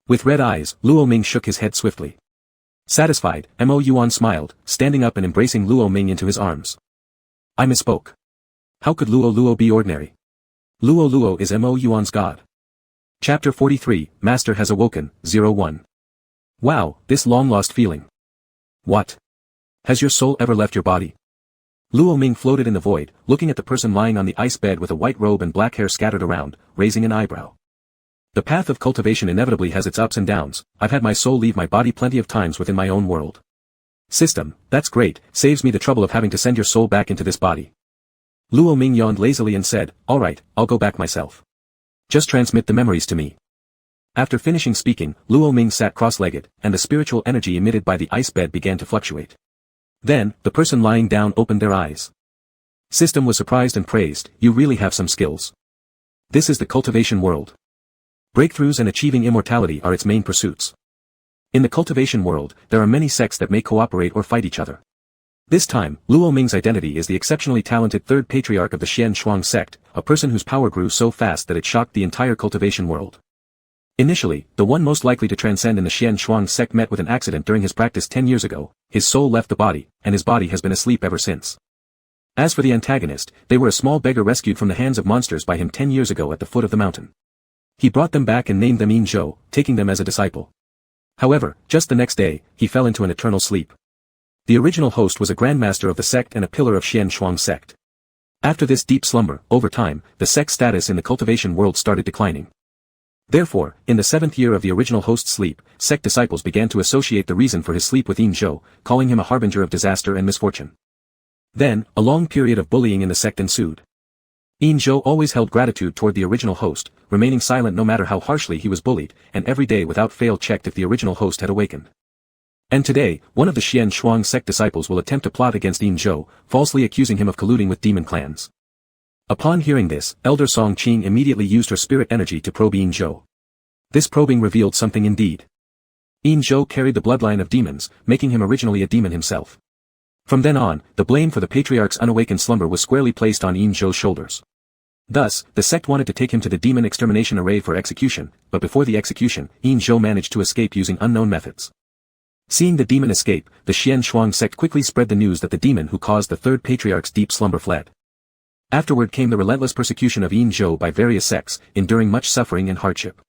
With red eyes, Luo Ming shook his head swiftly. Satisfied, Mo Yuan smiled, standing up and embracing Luo Ming into his arms. I misspoke. How could Luo be ordinary? Luo is Mo Yuan's god. Chapter 43, Master has awoken, 01. Wow, this long-lost feeling. What? Has your soul ever left your body? Luo Ming floated in the void, looking at the person lying on the ice bed with a white robe and black hair scattered around, raising an eyebrow. The path of cultivation inevitably has its ups and downs. I've had my soul leave my body plenty of times within my own world. System, that's great, saves me the trouble of having to send your soul back into this body. Luo Ming yawned lazily and said, alright, I'll go back myself. Just transmit the memories to me. After finishing speaking, Luo Ming sat cross-legged, and the spiritual energy emitted by the ice bed began to fluctuate. Then, the person lying down opened their eyes. System was surprised and praised, you really have some skills. This is the cultivation world. Breakthroughs and achieving immortality are its main pursuits. In the cultivation world, there are many sects that may cooperate or fight each other. This time, Luo Ming's identity is the exceptionally talented third patriarch of the Xian Shuang sect, a person whose power grew so fast that it shocked the entire cultivation world. Initially, the one most likely to transcend in the Xian Shuang sect met with an accident during his practice 10 years ago. His soul left the body, and his body has been asleep ever since. As for the antagonist, they were a small beggar rescued from the hands of monsters by him 10 years ago at the foot of the mountain. He brought them back and named them Engsub, taking them as a disciple. However, just the next day, he fell into an eternal sleep. The original host was a grandmaster of the sect and a pillar of Xian Shuang sect. After this deep slumber, over time, the sect's status in the cultivation world started declining. Therefore, in the 7th year of the original host's sleep, sect disciples began to associate the reason for his sleep with Engsub, calling him a harbinger of disaster and misfortune. Then, a long period of bullying in the sect ensued. Engsub always held gratitude toward the original host, remaining silent no matter how harshly he was bullied, and every day without fail checked if the original host had awakened. And today, one of the Xian Shuang sect disciples will attempt to plot against Engsub, falsely accusing him of colluding with demon clans. Upon hearing this, Elder Song Qing immediately used her spirit energy to probe Engsub. This probing revealed something indeed. Engsub carried the bloodline of demons, making him originally a demon himself. From then on, the blame for the patriarch's unawakened slumber was squarely placed on Engsub's shoulders. Thus, the sect wanted to take him to the demon extermination array for execution, but before the execution, Engsub managed to escape using unknown methods. Seeing the demon escape, the Xian Shuang sect quickly spread the news that the demon who caused the third patriarch's deep slumber fled. Afterward came the relentless persecution of Engsub by various sects, enduring much suffering and hardship.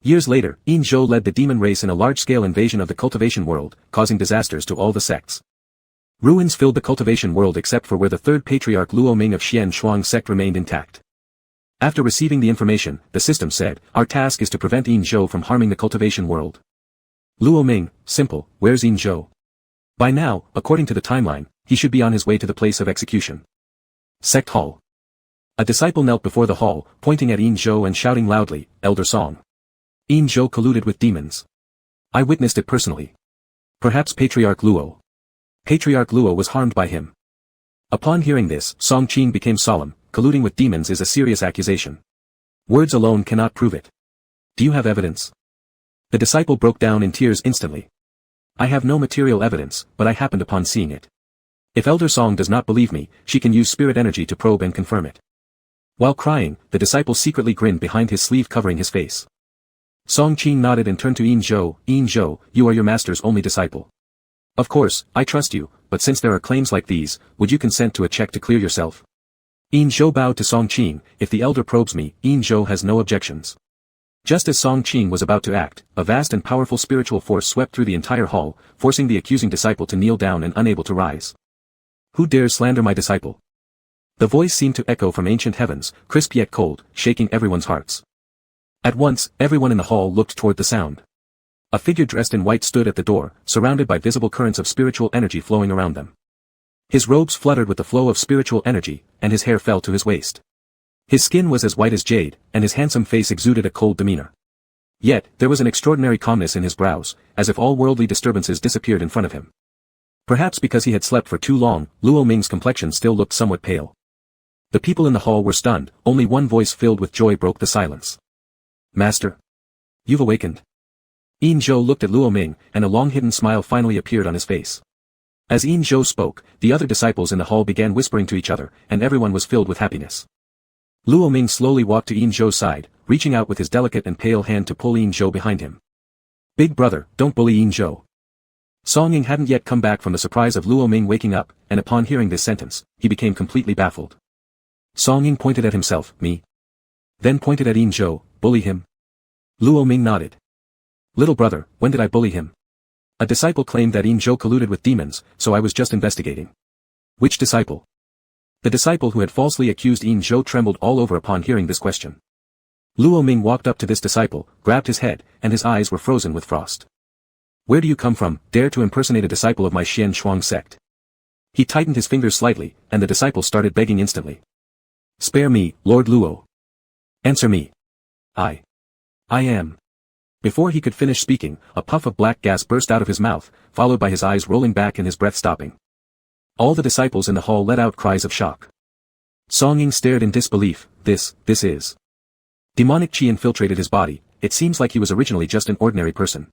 Years later, Engsub led the demon race in a large-scale invasion of the cultivation world, causing disasters to all the sects. Ruins filled the cultivation world except for where the third patriarch Luo Ming of Xian Shuang sect remained intact. After receiving the information, the system said, our task is to prevent Engsub from harming the cultivation world. Luo Ming, simple, where's Engsub? By now, according to the timeline, he should be on his way to the place of execution. Sect Hall. A disciple knelt before the hall, pointing at engsub and shouting loudly, "Elder Song. Engsub colluded with demons. I witnessed it personally. Perhaps Patriarch Luo. Patriarch Luo was harmed by him." Upon hearing this, Song Qing became solemn. Colluding with demons is a serious accusation. Words alone cannot prove it. Do you have evidence? The disciple broke down in tears instantly. I have no material evidence, but I happened upon seeing it. If Elder Song does not believe me, she can use spirit energy to probe and confirm it. While crying, the disciple secretly grinned behind his sleeve covering his face. Song Qing nodded and turned to engsub. "Engsub, you are your master's only disciple. Of course, I trust you, but since there are claims like these, would you consent to a check to clear yourself?" Engsub bowed to Song Qing. "If the elder probes me, engsub has no objections." Just as Song Qing was about to act, a vast and powerful spiritual force swept through the entire hall, forcing the accusing disciple to kneel down and unable to rise. "Who dares slander my disciple?" The voice seemed to echo from ancient heavens, crisp yet cold, shaking everyone's hearts. At once, everyone in the hall looked toward the sound. A figure dressed in white stood at the door, surrounded by visible currents of spiritual energy flowing around them. His robes fluttered with the flow of spiritual energy, and his hair fell to his waist. His skin was as white as jade, and his handsome face exuded a cold demeanor. Yet, there was an extraordinary calmness in his brows, as if all worldly disturbances disappeared in front of him. Perhaps because he had slept for too long, Luo Ming's complexion still looked somewhat pale. The people in the hall were stunned. Only one voice filled with joy broke the silence. "Master. You've awakened." Engsub looked at Luo Ming, and a long-hidden smile finally appeared on his face. As engsub spoke, the other disciples in the hall began whispering to each other, and everyone was filled with happiness. Luo Ming slowly walked to engsub's side, reaching out with his delicate and pale hand to pull engsub behind him. "Big brother, don't bully engsub." Song Ying hadn't yet come back from the surprise of Luo Ming waking up, and upon hearing this sentence, he became completely baffled. Song Ying pointed at himself, "Me?" Then pointed at engsub, "Bully him?" Luo Ming nodded. "Little brother, when did I bully him? A disciple claimed that engsub colluded with demons, so I was just investigating." "Which disciple?" The disciple who had falsely accused engsub trembled all over upon hearing this question. Luo Ming walked up to this disciple, grabbed his head, and his eyes were frozen with frost. "Where do you come from, dare to impersonate a disciple of my Xian Shuang sect?" He tightened his fingers slightly, and the disciple started begging instantly. "Spare me, Lord Luo. Answer me. I am." Before he could finish speaking, a puff of black gas burst out of his mouth, followed by his eyes rolling back and his breath stopping. All the disciples in the hall let out cries of shock. Song Ying stared in disbelief. This is. Demonic chi infiltrated his body. It seems like he was originally just an ordinary person.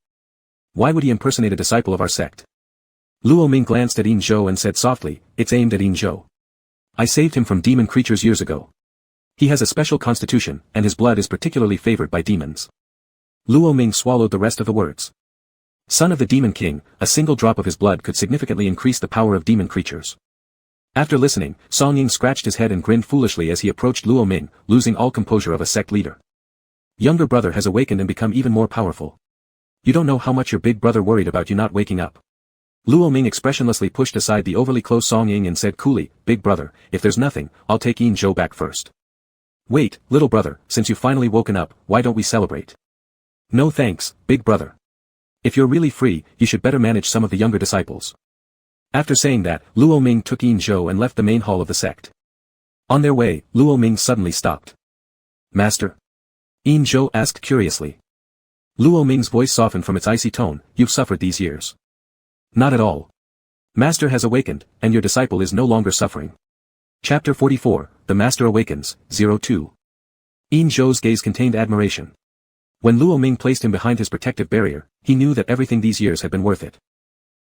Why would he impersonate a disciple of our sect? Luo Ming glanced at engsub and said softly, "It's aimed at engsub. I saved him from demon creatures years ago. He has a special constitution, and his blood is particularly favored by demons." Luo Ming swallowed the rest of the words. Son of the Demon King, a single drop of his blood could significantly increase the power of demon creatures. After listening, Song Ying scratched his head and grinned foolishly as he approached Luo Ming, losing all composure of a sect leader. "Younger brother has awakened and become even more powerful. You don't know how much your big brother worried about you not waking up." Luo Ming expressionlessly pushed aside the overly close Song Ying and said coolly, "Big brother, if there's nothing, I'll take engsub back first." "Wait, little brother, since you've finally woken up, why don't we celebrate?" "No thanks, big brother. If you're really free, you should better manage some of the younger disciples." After saying that, Luo Ming took engsub and left the main hall of the sect. On their way, Luo Ming suddenly stopped. "Master?" engsub asked curiously. Luo Ming's voice softened from its icy tone. "You've suffered these years." "Not at all. Master has awakened, and your disciple is no longer suffering." Chapter 44, The Master Awakens, 02. engsub's gaze contained admiration. When Luo Ming placed him behind his protective barrier, he knew that everything these years had been worth it.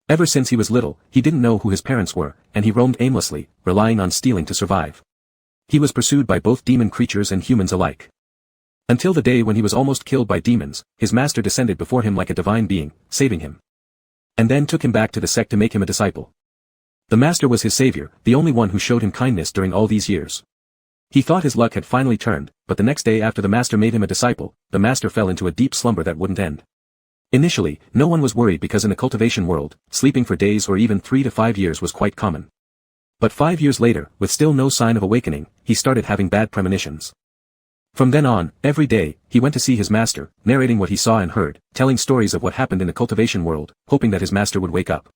Ever since he was little, he didn't know who his parents were, and he roamed aimlessly, relying on stealing to survive. He was pursued by both demon creatures and humans alike. Until the day when he was almost killed by demons, his master descended before him like a divine being, saving him. And then took him back to the sect to make him a disciple. The master was his savior, the only one who showed him kindness during all these years. He thought his luck had finally turned, but the next day after the master made him a disciple, the master fell into a deep slumber that wouldn't end. Initially, no one was worried because in the cultivation world, sleeping for days or even 3 to 5 years was quite common. But 5 years later, with still no sign of awakening, he started having bad premonitions. From then on, every day, he went to see his master, narrating what he saw and heard, telling stories of what happened in the cultivation world, hoping that his master would wake up.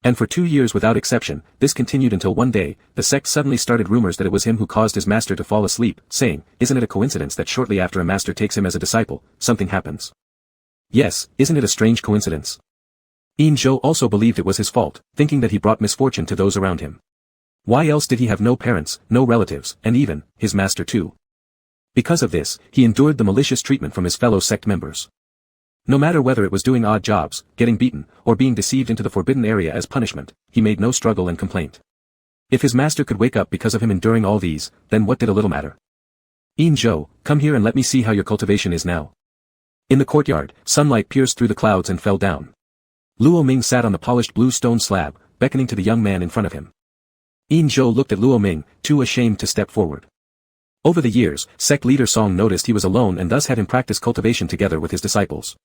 And for 2 years without exception, this continued until one day, the sect suddenly started rumors that it was him who caused his master to fall asleep, saying, "Isn't it a coincidence that shortly after a master takes him as a disciple, something happens?" Yes, isn't it a strange coincidence? Engsub also believed it was his fault, thinking that he brought misfortune to those around him. Why else did he have no parents, no relatives, and even, his master too? Because of this, he endured the malicious treatment from his fellow sect members. No matter whether it was doing odd jobs, getting beaten, or being deceived into the forbidden area as punishment, he made no struggle and complaint. If his master could wake up because of him enduring all these, then what did a little matter? "Engsub, come here and let me see how your cultivation is now." In the courtyard, sunlight pierced through the clouds and fell down. Luo Ming sat on the polished blue stone slab, beckoning to the young man in front of him. Engsub looked at Luo Ming, too ashamed to step forward. Over the years, sect leader Song noticed he was alone and thus had him practice cultivation together with his disciples.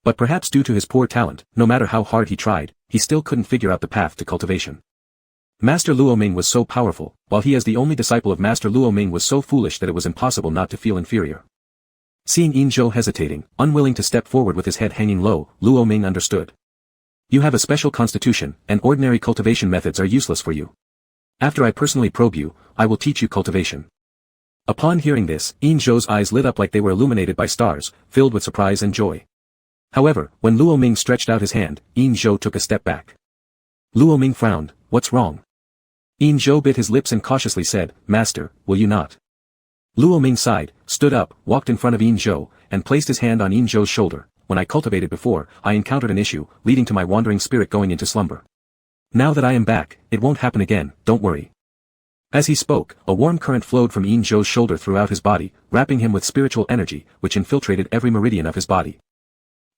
But perhaps due to his poor talent, no matter how hard he tried, he still couldn't figure out the path to cultivation. Master Luo Ming was so powerful, while he as the only disciple of Master Luo Ming was so foolish that it was impossible not to feel inferior. Seeing Engsub hesitating, unwilling to step forward with his head hanging low, Luo Ming understood. "You have a special constitution, and ordinary cultivation methods are useless for you. After I personally probe you, I will teach you cultivation." Upon hearing this, Engsub's eyes lit up like they were illuminated by stars, filled with surprise and joy. However, when Luo Ming stretched out his hand, Engsub took a step back. Luo Ming frowned. "What's wrong?" Engsub bit his lips and cautiously said, "Master, will you not?" Luo Ming sighed, stood up, walked in front of Engsub, and placed his hand on Engsub's shoulder. "When I cultivated before, I encountered an issue, leading to my wandering spirit going into slumber. Now that I am back, it won't happen again, don't worry." As he spoke, a warm current flowed from Engsub's shoulder throughout his body, wrapping him with spiritual energy, which infiltrated every meridian of his body.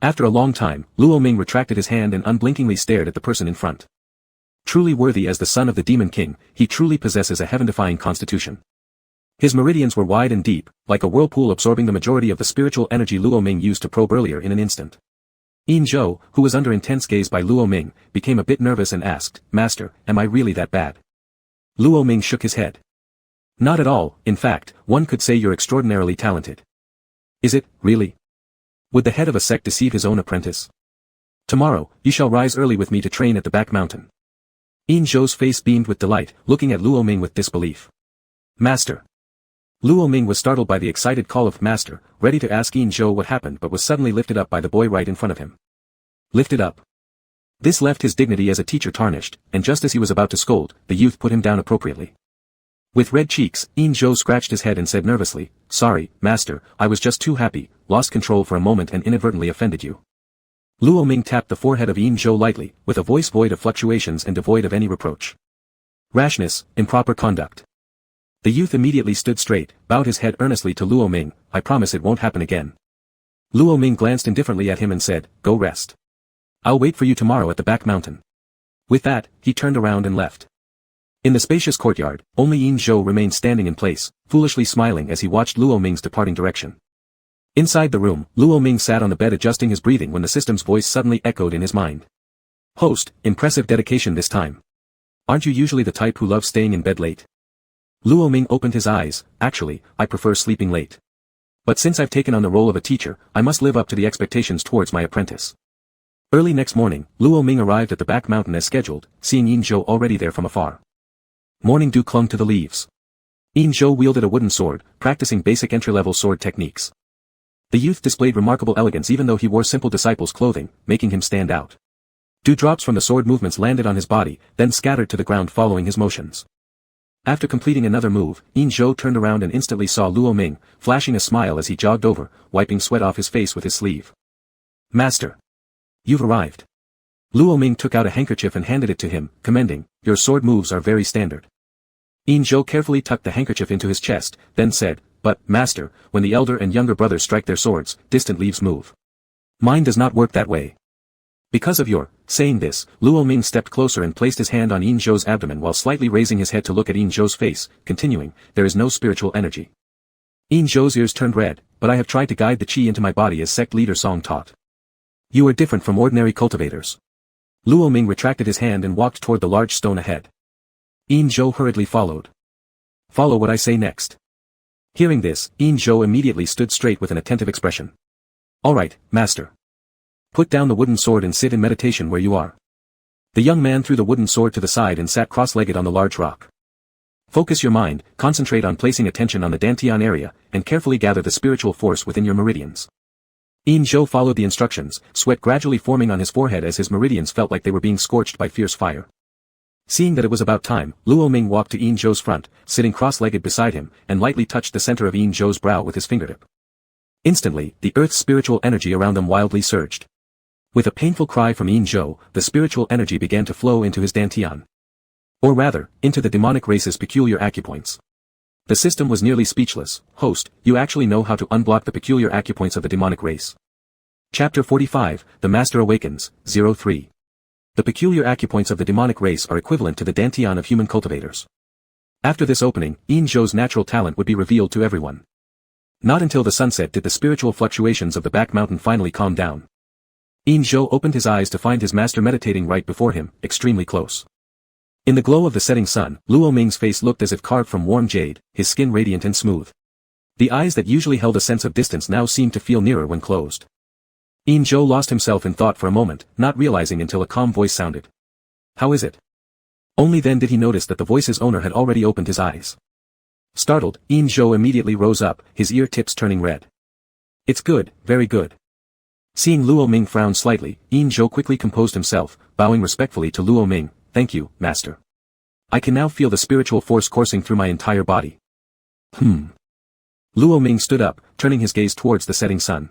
After a long time, Luo Ming retracted his hand and unblinkingly stared at the person in front. Truly worthy as the son of the Demon King, he truly possesses a heaven-defying constitution. His meridians were wide and deep, like a whirlpool absorbing the majority of the spiritual energy Luo Ming used to probe earlier in an instant. Engsub, who was under intense gaze by Luo Ming, became a bit nervous and asked, "Master, am I really that bad?" Luo Ming shook his head. "Not at all, in fact, one could say you're extraordinarily talented." "Is it, really? Would the head of a sect deceive his own apprentice? Tomorrow, you shall rise early with me to train at the back mountain." Engsub's face beamed with delight, looking at Luo Ming with disbelief. "Master." Luo Ming was startled by the excited call of "Master," ready to ask Engsub what happened but was suddenly lifted up by the boy right in front of him. Lifted up. This left his dignity as a teacher tarnished, and just as he was about to scold, the youth put him down appropriately. With red cheeks, Engsub scratched his head and said nervously, "Sorry, Master, I was just too happy, lost control for a moment and inadvertently offended you." Luo Ming tapped the forehead of Engsub lightly, with a voice void of fluctuations and devoid of any reproach. "Rashness, improper conduct." The youth immediately stood straight, bowed his head earnestly to Luo Ming, "I promise it won't happen again." Luo Ming glanced indifferently at him and said, "Go rest. I'll wait for you tomorrow at the back mountain." With that, he turned around and left. In the spacious courtyard, only Engsub remained standing in place, foolishly smiling as he watched Luo Ming's departing direction. Inside the room, Luo Ming sat on the bed adjusting his breathing when the system's voice suddenly echoed in his mind. "Host, impressive dedication this time. Aren't you usually the type who loves staying in bed late?" Luo Ming opened his eyes. "Actually, I prefer sleeping late. But since I've taken on the role of a teacher, I must live up to the expectations towards my apprentice." Early next morning, Luo Ming arrived at the back mountain as scheduled, seeing Engsub already there from afar. Morning dew clung to the leaves. Engsub wielded a wooden sword, practicing basic entry-level sword techniques. The youth displayed remarkable elegance even though he wore simple disciple's clothing, making him stand out. Dewdrops from the sword movements landed on his body, then scattered to the ground following his motions. After completing another move, Engsub turned around and instantly saw Luo Ming, flashing a smile as he jogged over, wiping sweat off his face with his sleeve. "Master. You've arrived." Luo Ming took out a handkerchief and handed it to him, commending, "Your sword moves are very standard." Engsub carefully tucked the handkerchief into his chest, then said, "But, Master, when the elder and younger brothers strike their swords, distant leaves move. Mine does not work that way." Because of your, saying this, Luo Ming stepped closer and placed his hand on Engsub's abdomen while slightly raising his head to look at Engsub's face, continuing, "There is no spiritual energy." Engsub's ears turned red, "But I have tried to guide the chi into my body as sect leader Song taught." "You are different from ordinary cultivators." Luo Ming retracted his hand and walked toward the large stone ahead. Engsub hurriedly followed. "Follow what I say next." Hearing this, Engsub immediately stood straight with an attentive expression. "All right, Master. Put down the wooden sword and sit in meditation where you are." The young man threw the wooden sword to the side and sat cross-legged on the large rock. Focus your mind, concentrate on placing attention on the dantian area, and carefully gather the spiritual force within your meridians. Engsub followed the instructions, sweat gradually forming on his forehead as his meridians felt like they were being scorched by fierce fire. Seeing that it was about time, Luo Ming walked to Engsub's front, sitting cross-legged beside him, and lightly touched the center of Engsub's brow with his fingertip. Instantly, the earth's spiritual energy around them wildly surged. With a painful cry from Engsub, the spiritual energy began to flow into his dantian. Or rather, into the demonic race's peculiar acupoints. The system was nearly speechless. Host, you actually know how to unblock the peculiar acupoints of the demonic race. Chapter 45, The Master Awakens, 03. The peculiar acupoints of the demonic race are equivalent to the dantian of human cultivators. After this opening, Engsub's natural talent would be revealed to everyone. Not until the sunset did the spiritual fluctuations of the back mountain finally calm down. Engsub opened his eyes to find his master meditating right before him, extremely close. In the glow of the setting sun, Luo Ming's face looked as if carved from warm jade, his skin radiant and smooth. The eyes that usually held a sense of distance now seemed to feel nearer when closed. Engsub lost himself in thought for a moment, not realizing until a calm voice sounded. How is it? Only then did he notice that the voice's owner had already opened his eyes. Startled, Engsub immediately rose up, his ear tips turning red. It's good, very good. Seeing Luo Ming frown slightly, Engsub quickly composed himself, bowing respectfully to Luo Ming. Thank you, Master. I can now feel the spiritual force coursing through my entire body. Luo Ming stood up, turning his gaze towards the setting sun.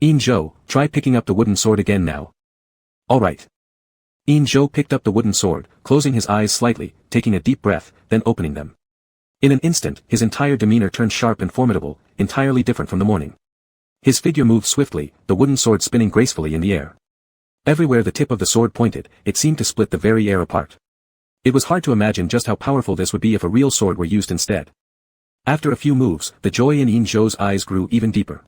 Engsub, try picking up the wooden sword again now. All right. Engsub picked up the wooden sword, closing his eyes slightly, taking a deep breath, then opening them. In an instant, his entire demeanor turned sharp and formidable, entirely different from the morning. His figure moved swiftly, the wooden sword spinning gracefully in the air. Everywhere the tip of the sword pointed, it seemed to split the very air apart. It was hard to imagine just how powerful this would be if a real sword were used instead. After a few moves, the joy in Engsub's eyes grew even deeper.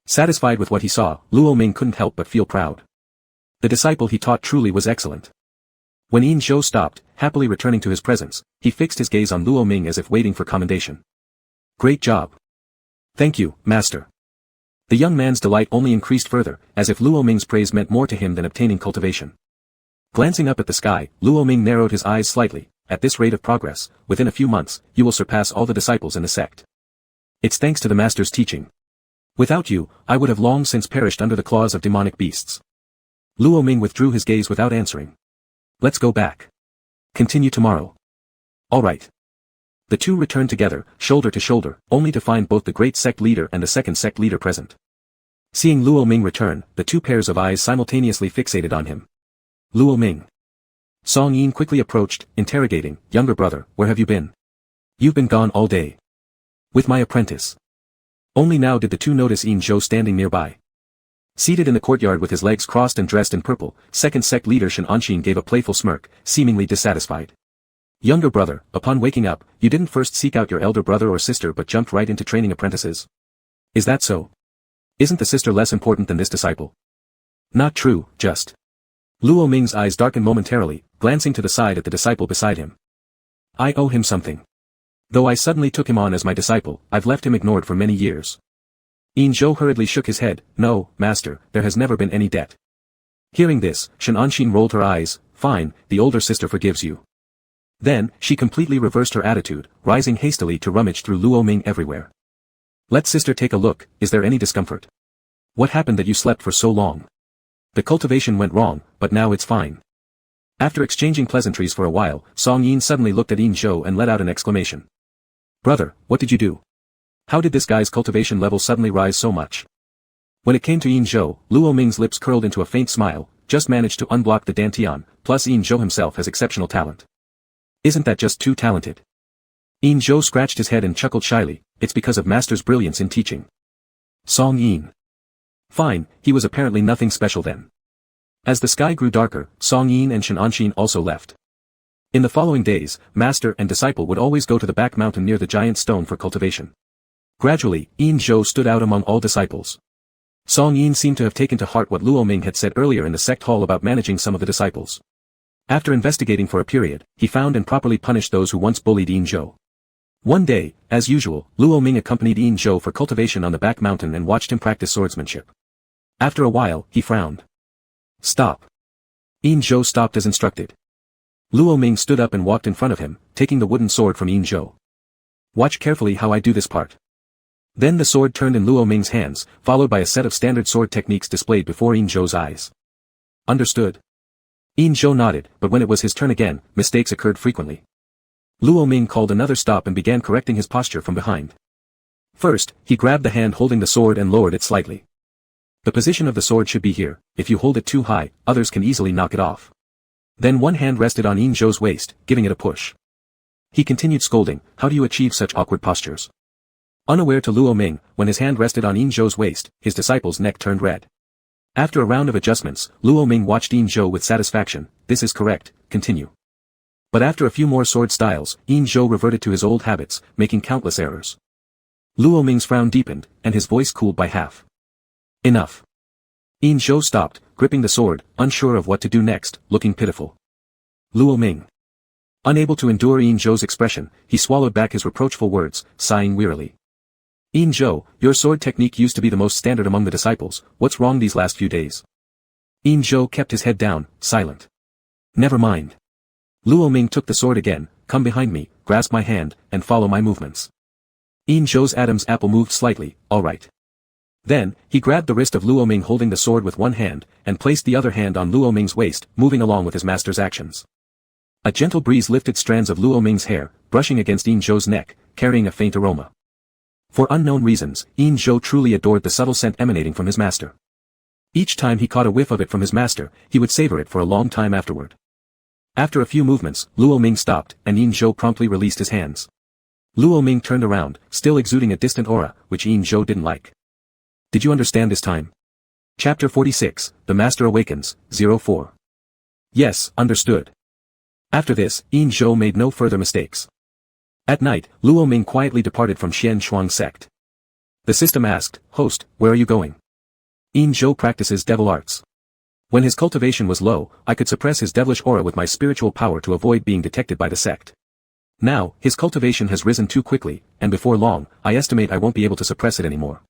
Satisfied with what he saw, Luo Ming couldn't help but feel proud. The disciple he taught truly was excellent. When Engsub stopped, happily returning to his presence, he fixed his gaze on Luo Ming as if waiting for commendation. Great job. Thank you, Master. The young man's delight only increased further, as if Luo Ming's praise meant more to him than obtaining cultivation. Glancing up at the sky, Luo Ming narrowed his eyes slightly. At this rate of progress, within a few months, you will surpass all the disciples in the sect. It's thanks to the Master's teaching. Without you, I would have long since perished under the claws of demonic beasts. Luo Ming withdrew his gaze without answering. Let's go back. Continue tomorrow. All right. The two returned together, shoulder to shoulder, only to find both the great sect leader and the second sect leader present. Seeing Luo Ming return, the two pairs of eyes simultaneously fixated on him. Luo Ming. Song Yin quickly approached, interrogating, younger brother, where have you been? You've been gone all day. With my apprentice. Only now did the two notice Engsub standing nearby. Seated in the courtyard with his legs crossed and dressed in purple, second sect leader Shen Anshin gave a playful smirk, seemingly dissatisfied. Younger brother, upon waking up, you didn't first seek out your elder brother or sister but jumped right into training apprentices. Is that so? Isn't the sister less important than this disciple? Not true, just. Luo Ming's eyes darkened momentarily, glancing to the side at the disciple beside him. I owe him something. Though I suddenly took him on as my disciple, I've left him ignored for many years. Engsub hurriedly shook his head. No, Master, there has never been any debt. Hearing this, Shen Anshin rolled her eyes. Fine, the older sister forgives you. Then, she completely reversed her attitude, rising hastily to rummage through Luo Ming everywhere. Let sister take a look, is there any discomfort? What happened that you slept for so long? The cultivation went wrong, but now it's fine. After exchanging pleasantries for a while, Song Yin suddenly looked at Engsub and let out an exclamation. Brother, what did you do? How did this guy's cultivation level suddenly rise so much? When it came to Engsub, Luo Ming's lips curled into a faint smile, just managed to unblock the dantian, plus Engsub himself has exceptional talent. Isn't that just too talented? Engsub scratched his head and chuckled shyly, it's because of Master's brilliance in teaching. Song Yin. Fine, he was apparently nothing special then. As the sky grew darker, Song Yin and Shen Anshin also left. In the following days, Master and disciple would always go to the back mountain near the giant stone for cultivation. Gradually, Engsub stood out among all disciples. Song Yin seemed to have taken to heart what Luo Ming had said earlier in the sect hall about managing some of the disciples. After investigating for a period, he found and properly punished those who once bullied Engsub. One day, as usual, Luo Ming accompanied Engsub for cultivation on the back mountain and watched him practice swordsmanship. After a while, he frowned. Stop. Yin Zhou stopped as instructed. Luo Ming stood up and walked in front of him, taking the wooden sword from Yin Zhou. Watch carefully how I do this part. Then the sword turned in Luo Ming's hands, followed by a set of standard sword techniques displayed before Yin Zhou's eyes. Understood. Yin Zhou nodded, but when it was his turn again, mistakes occurred frequently. Luo Ming called another stop and began correcting his posture from behind. First, he grabbed the hand holding the sword and lowered it slightly. The position of the sword should be here. If you hold it too high, others can easily knock it off. Then one hand rested on Yin Zhou's waist, giving it a push. He continued scolding, how do you achieve such awkward postures? Unaware to Luo Ming, when his hand rested on Yin Zhou's waist, his disciple's neck turned red. After a round of adjustments, Luo Ming watched Yin Zhou with satisfaction. This is correct, continue. But after a few more sword styles, Yin Zhou reverted to his old habits, making countless errors. Luo Ming's frown deepened, and his voice cooled by half. Enough. Yin Zhou stopped, gripping the sword, unsure of what to do next, looking pitiful. Luo Ming. Unable to endure Yin Zhou's expression, he swallowed back his reproachful words, sighing wearily. Yin Zhou, your sword technique used to be the most standard among the disciples, what's wrong these last few days? Yin Zhou kept his head down, silent. Never mind. Luo Ming took the sword again, come behind me, grasp my hand, and follow my movements. Yin Zhou's Adam's apple moved slightly, all right. Then, he grabbed the wrist of Luo Ming holding the sword with one hand, and placed the other hand on Luo Ming's waist, moving along with his master's actions. A gentle breeze lifted strands of Luo Ming's hair, brushing against Yin Zhou's neck, carrying a faint aroma. For unknown reasons, Yin Zhou truly adored the subtle scent emanating from his master. Each time he caught a whiff of it from his master, he would savor it for a long time afterward. After a few movements, Luo Ming stopped, and Yin Zhou promptly released his hands. Luo Ming turned around, still exuding a distant aura, which Yin Zhou didn't like. Did you understand this time? Chapter 46, The Master Awakens, 04. Yes, understood. After this, Yin Zhou made no further mistakes. At night, Luo Ming quietly departed from Xian Shuang sect. The system asked, host, where are you going? Yin Zhou practices devil arts. When his cultivation was low, I could suppress his devilish aura with my spiritual power to avoid being detected by the sect. Now, his cultivation has risen too quickly, and before long, I estimate I won't be able to suppress it anymore.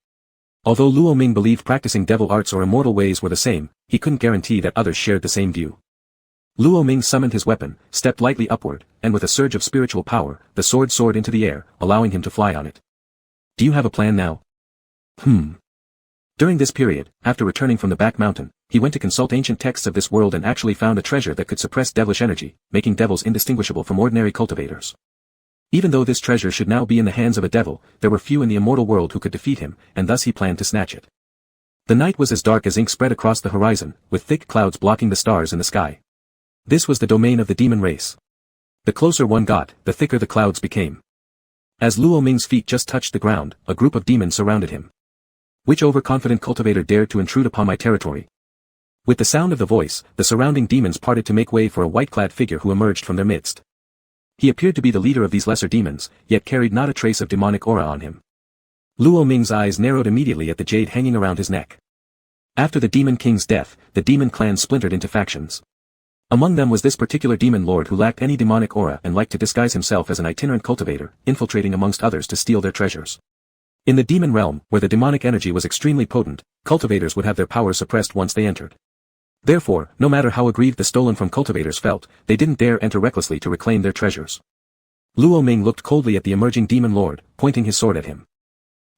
Although Luo Ming believed practicing devil arts or immortal ways were the same, he couldn't guarantee that others shared the same view. Luo Ming summoned his weapon, stepped lightly upward, and with a surge of spiritual power, the sword soared into the air, allowing him to fly on it. Do you have a plan now? During this period, after returning from the back mountain, he went to consult ancient texts of this world and actually found a treasure that could suppress devilish energy, making devils indistinguishable from ordinary cultivators. Even though this treasure should now be in the hands of a devil, there were few in the immortal world who could defeat him, and thus he planned to snatch it. The night was as dark as ink spread across the horizon, with thick clouds blocking the stars in the sky. This was the domain of the demon race. The closer one got, the thicker the clouds became. As Luo Ming's feet just touched the ground, a group of demons surrounded him. Which overconfident cultivator dared to intrude upon my territory? With the sound of the voice, the surrounding demons parted to make way for a white-clad figure who emerged from their midst. He appeared to be the leader of these lesser demons, yet carried not a trace of demonic aura on him. Luo Ming's eyes narrowed immediately at the jade hanging around his neck. After the demon king's death, the demon clan splintered into factions. Among them was this particular demon lord who lacked any demonic aura and liked to disguise himself as an itinerant cultivator, infiltrating amongst others to steal their treasures. In the demon realm, where the demonic energy was extremely potent, cultivators would have their powers suppressed once they entered. Therefore, no matter how aggrieved the stolen from cultivators felt, they didn't dare enter recklessly to reclaim their treasures. Luo Ming looked coldly at the emerging demon lord, pointing his sword at him.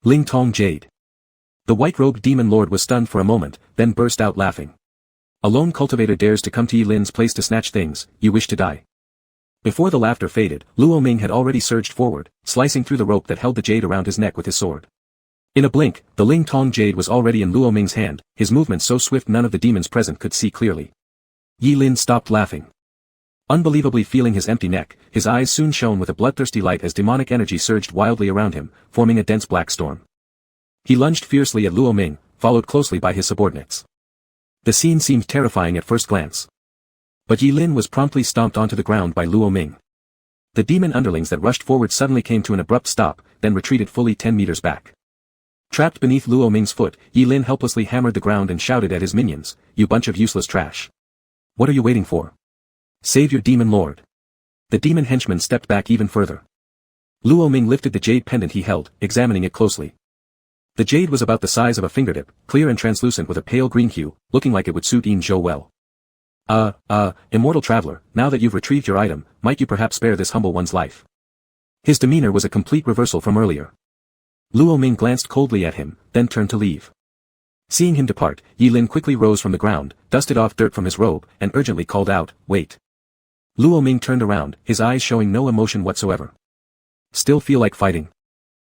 Ling Tong Jade. The white-robed demon lord was stunned for a moment, then burst out laughing. A lone cultivator dares to come to Yi Lin's place to snatch things, you wish to die. Before the laughter faded, Luo Ming had already surged forward, slicing through the rope that held the jade around his neck with his sword. In a blink, the Ling Tong jade was already in Luo Ming's hand, his movements so swift none of the demons present could see clearly. Yi Lin stopped laughing. Unbelievably feeling his empty neck, his eyes soon shone with a bloodthirsty light as demonic energy surged wildly around him, forming a dense black storm. He lunged fiercely at Luo Ming, followed closely by his subordinates. The scene seemed terrifying at first glance. But Yi Lin was promptly stomped onto the ground by Luo Ming. The demon underlings that rushed forward suddenly came to an abrupt stop, then retreated fully 10 meters back. Trapped beneath Luo Ming's foot, Yi Lin helplessly hammered the ground and shouted at his minions, "You bunch of useless trash. What are you waiting for? Save your demon lord." The demon henchman stepped back even further. Luo Ming lifted the jade pendant he held, examining it closely. The jade was about the size of a fingertip, clear and translucent with a pale green hue, looking like it would suit Yin Zhou well. Immortal traveler, now that you've retrieved your item, might you perhaps spare this humble one's life? His demeanor was a complete reversal from earlier. Luo Ming glanced coldly at him, then turned to leave. Seeing him depart, Yi Lin quickly rose from the ground, dusted off dirt from his robe, and urgently called out, "Wait." Luo Ming turned around, his eyes showing no emotion whatsoever. "Still feel like fighting?"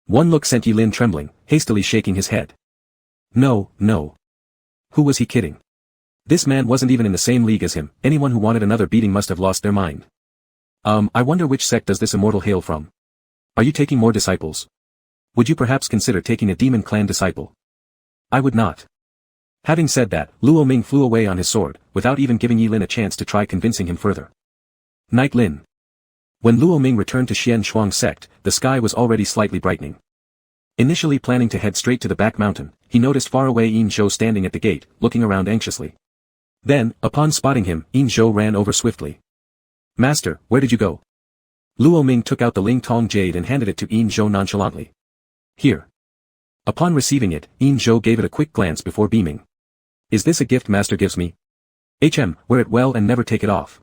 One look sent Yi Lin trembling, hastily shaking his head. No. Who was he kidding? This man wasn't even in the same league as him, anyone who wanted another beating must have lost their mind. I wonder which sect does this immortal hail from? Are you taking more disciples? Would you perhaps consider taking a demon clan disciple? I would not. Having said that, Luo Ming flew away on his sword, without even giving Yi Lin a chance to try convincing him further. Night Lin. When Luo Ming returned to Xian Shuang sect, the sky was already slightly brightening. Initially planning to head straight to the back mountain, he noticed far away Yin Zhou standing at the gate, looking around anxiously. Then, upon spotting him, Yin Zhou ran over swiftly. "Master, where did you go?" Luo Ming took out the Ling Tong jade and handed it to Yin Zhou nonchalantly. "Here." Upon receiving it, Yin Zhou gave it a quick glance before beaming. "Is this a gift Master gives me? Wear it well and never take it off."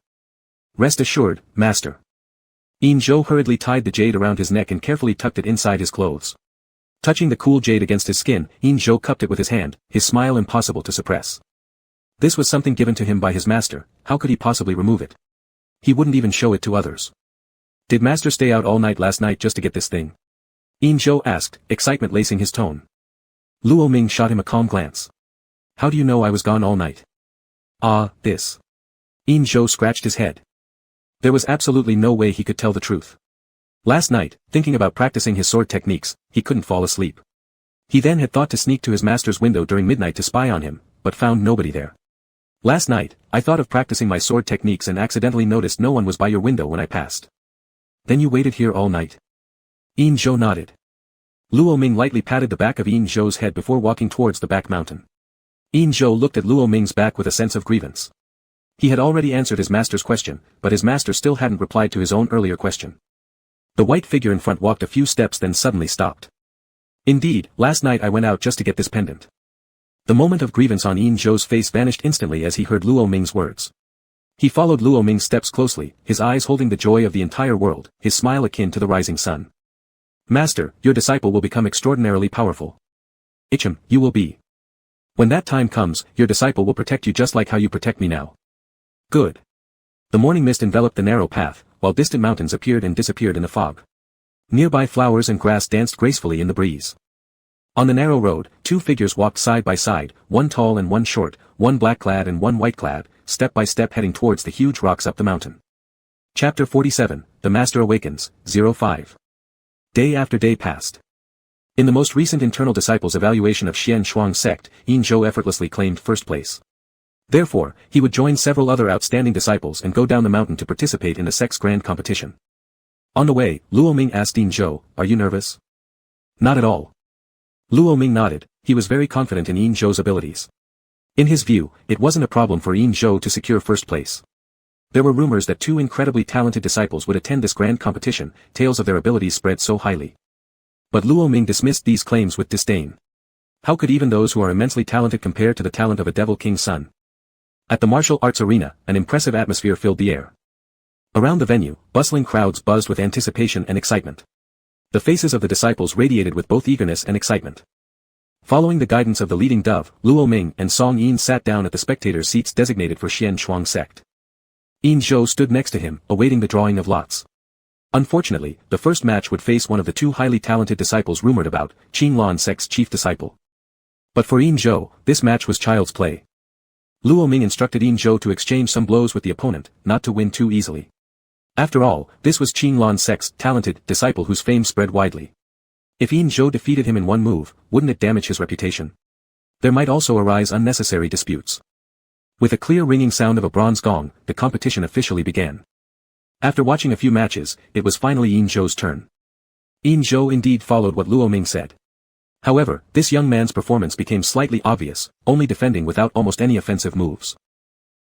"Rest assured, Master." Yin Zhou hurriedly tied the jade around his neck and carefully tucked it inside his clothes. Touching the cool jade against his skin, Yin Zhou cupped it with his hand, his smile impossible to suppress. This was something given to him by his master, how could he possibly remove it? He wouldn't even show it to others. "Did Master stay out all night last night just to get this thing?" Yin Zhou asked, excitement lacing his tone. Luo Ming shot him a calm glance. "How do you know I was gone all night?" This. Yin Zhou scratched his head. There was absolutely no way he could tell the truth. Last night, thinking about practicing his sword techniques, he couldn't fall asleep. He then had thought to sneak to his master's window during midnight to spy on him, but found nobody there. "Last night, I thought of practicing my sword techniques and accidentally noticed no one was by your window when I passed." "Then you waited here all night?" Yin Zhou nodded. Luo Ming lightly patted the back of Yin Zhou's head before walking towards the back mountain. Yin Zhou looked at Luo Ming's back with a sense of grievance. He had already answered his master's question, but his master still hadn't replied to his own earlier question. The white figure in front walked a few steps then suddenly stopped. "Indeed, last night I went out just to get this pendant." The moment of grievance on Yin Zhou's face vanished instantly as he heard Luo Ming's words. He followed Luo Ming's steps closely, his eyes holding the joy of the entire world, his smile akin to the rising sun. "Master, your disciple will become extraordinarily powerful. You will be. When that time comes, your disciple will protect you just like how you protect me now." "Good." The morning mist enveloped the narrow path, while distant mountains appeared and disappeared in the fog. Nearby flowers and grass danced gracefully in the breeze. On the narrow road, two figures walked side by side, one tall and one short, one black-clad and one white-clad, step by step heading towards the huge rocks up the mountain. Chapter 47, The Master Awakens, 05. Day after day passed. In the most recent internal disciples evaluation of Xian Shuang sect, Yin Zhou effortlessly claimed first place. Therefore, he would join several other outstanding disciples and go down the mountain to participate in the sect's grand competition. On the way, Luo Ming asked Yin Zhou, "Are you nervous?" "Not at all." Luo Ming nodded, he was very confident in Yin Zhou's abilities. In his view, it wasn't a problem for Yin Zhou to secure first place. There were rumors that two incredibly talented disciples would attend this grand competition, tales of their abilities spread so highly. But Luo Ming dismissed these claims with disdain. How could even those who are immensely talented compare to the talent of a devil king's son? At the martial arts arena, an impressive atmosphere filled the air. Around the venue, bustling crowds buzzed with anticipation and excitement. The faces of the disciples radiated with both eagerness and excitement. Following the guidance of the leading dove, Luo Ming and Song Yin sat down at the spectators' seats designated for Xian Shuang sect. Yin Zhou stood next to him, awaiting the drawing of lots. Unfortunately, the first match would face one of the two highly talented disciples rumored about, Qing Lan sect's chief disciple. But for Yin Zhou, this match was child's play. Luo Ming instructed Yin Zhou to exchange some blows with the opponent, not to win too easily. After all, this was Qing Lan sect's talented disciple whose fame spread widely. If Yin Zhou defeated him in one move, wouldn't it damage his reputation? There might also arise unnecessary disputes. With a clear ringing sound of a bronze gong, the competition officially began. After watching a few matches, it was finally Yin Zhou's turn. Yin Zhou indeed followed what Luo Ming said. However, this young man's performance became slightly obvious, only defending without almost any offensive moves.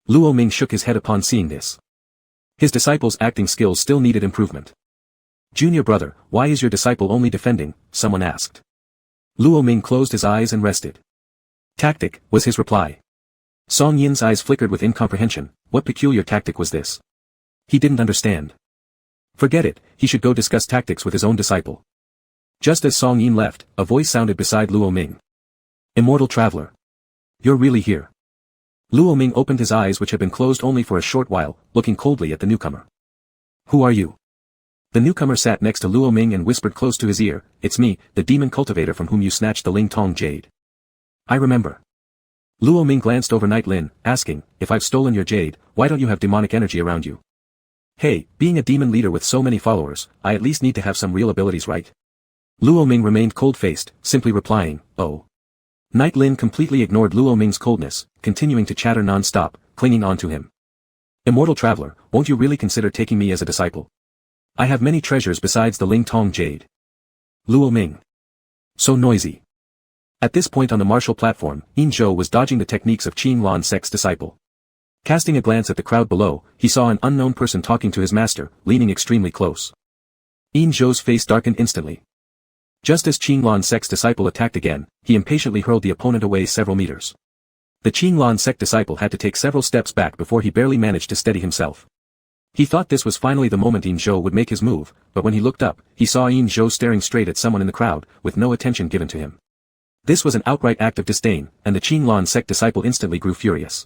Luo Ming shook his head upon seeing this. His disciple's acting skills still needed improvement. "Junior brother, why is your disciple only defending?" someone asked. Luo Ming closed his eyes and rested. "Tactic," was his reply. Song Yin's eyes flickered with incomprehension, What peculiar tactic was this? He didn't understand. Forget it, he should go discuss tactics with his own disciple. Just as Song Yin left, a voice sounded beside Luo Ming. Immortal traveler. You're really here. Luo Ming opened his eyes, which had been closed only for a short while, looking coldly at the newcomer. Who are you? The newcomer sat next to Luo Ming and whispered close to his ear, it's me, the demon cultivator from whom you snatched the Ling Tong jade. I remember. Luo Ming glanced over Night Lin, asking, if I've stolen your jade, why don't you have demonic energy around you? Hey, being a demon leader with so many followers, I at least need to have some real abilities, right? Luo Ming remained cold-faced, simply replying, oh. Night Lin completely ignored Luo Ming's coldness, continuing to chatter non-stop, clinging on to him. Immortal traveler, won't you really consider taking me as a disciple? I have many treasures besides the Ling Tong jade. Luo Ming. So noisy. At this point on the martial platform, Yin Zhou was dodging the techniques of Qin Lan Sect's disciple. Casting a glance at the crowd below, he saw an unknown person talking to his master, leaning extremely close. Yin Zhou's face darkened instantly. Just as Qin Lan Sect's disciple attacked again, he impatiently hurled the opponent away several meters. The Qin Lan Sect disciple had to take several steps back before he barely managed to steady himself. He thought this was finally the moment Yin Zhou would make his move, but when he looked up, he saw Yin Zhou staring straight at someone in the crowd, with no attention given to him. This was an outright act of disdain, and the Qin Lan Sect disciple instantly grew furious.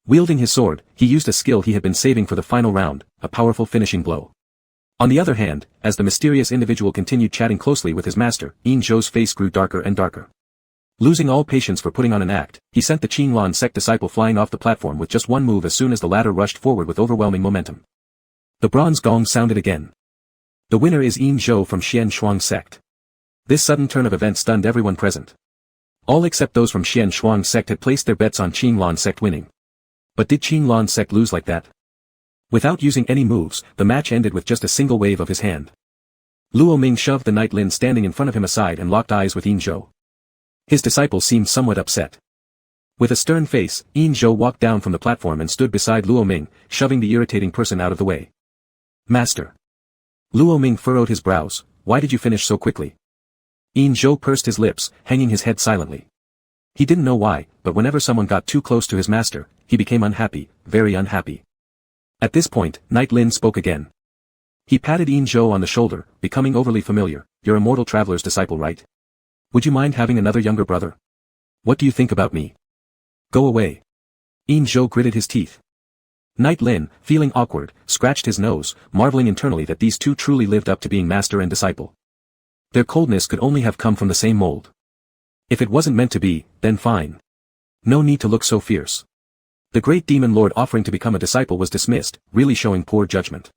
Wielding his sword, he used a skill he had been saving for the final round, a powerful finishing blow. On the other hand, as the mysterious individual continued chatting closely with his master, Yin Zhou's face grew darker and darker. Losing all patience for putting on an act, he sent the Qin Lan Sect disciple flying off the platform with just one move as soon as the latter rushed forward with overwhelming momentum. The bronze gong sounded again. The winner is Yin Zhou from Xian Shuang Sect. This sudden turn of events stunned everyone present. All except those from Xian Shuang Sect had placed their bets on Qin Lan Sect winning. But did Qin Lan Sect lose like that? Without using any moves, the match ended with just a single wave of his hand. Luo Ming shoved the Night Lin standing in front of him aside and locked eyes with Yin Zhou. His disciple seemed somewhat upset. With a stern face, Yin Zhou walked down from the platform and stood beside Luo Ming, shoving the irritating person out of the way. Master. Luo Ming furrowed his brows, why did you finish so quickly? Yin Zhou pursed his lips, hanging his head silently. He didn't know why, but whenever someone got too close to his master, he became unhappy, very unhappy. At this point, Night Lin spoke again. He patted Yin Zhou on the shoulder, becoming overly familiar, you're Immortal Traveler's disciple, right? Would you mind having another younger brother? What do you think about me? Go away. Yin Zhou gritted his teeth. Night Lin, feeling awkward, scratched his nose, marveling internally that these two truly lived up to being master and disciple. Their coldness could only have come from the same mold. If it wasn't meant to be, then fine. No need to look so fierce. The great demon lord offering to become a disciple was dismissed, really showing poor judgment.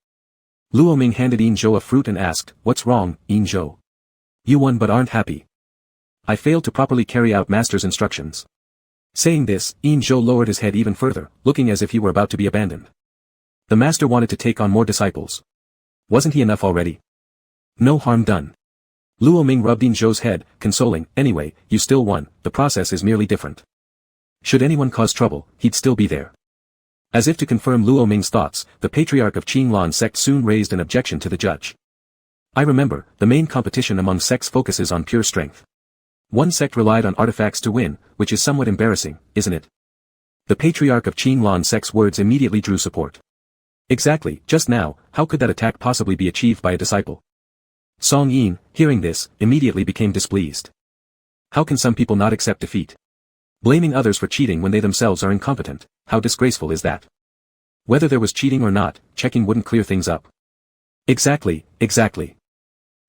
Luo Ming handed Yin Zhou a fruit and asked, what's wrong, Yin Zhou? You won but aren't happy. I failed to properly carry out master's instructions. Saying this, Yin Zhou lowered his head even further, looking as if he were about to be abandoned. The master wanted to take on more disciples. Wasn't he enough already? No harm done. Luo Ming rubbed Yin Zhou's head, consoling, anyway, you still won, the process is merely different. Should anyone cause trouble, he'd still be there. As if to confirm Luo Ming's thoughts, the patriarch of Qin Lan Sect soon raised an objection to the judge. I remember, the main competition among sects focuses on pure strength. One sect relied on artifacts to win, which is somewhat embarrassing, isn't it? The patriarch of Qin Lan Sect's words immediately drew support. Exactly, just now, how could that attack possibly be achieved by a disciple? Song Yin, hearing this, immediately became displeased. How can some people not accept defeat? Blaming others for cheating when they themselves are incompetent, how disgraceful is that? Whether there was cheating or not, checking wouldn't clear things up. Exactly, exactly.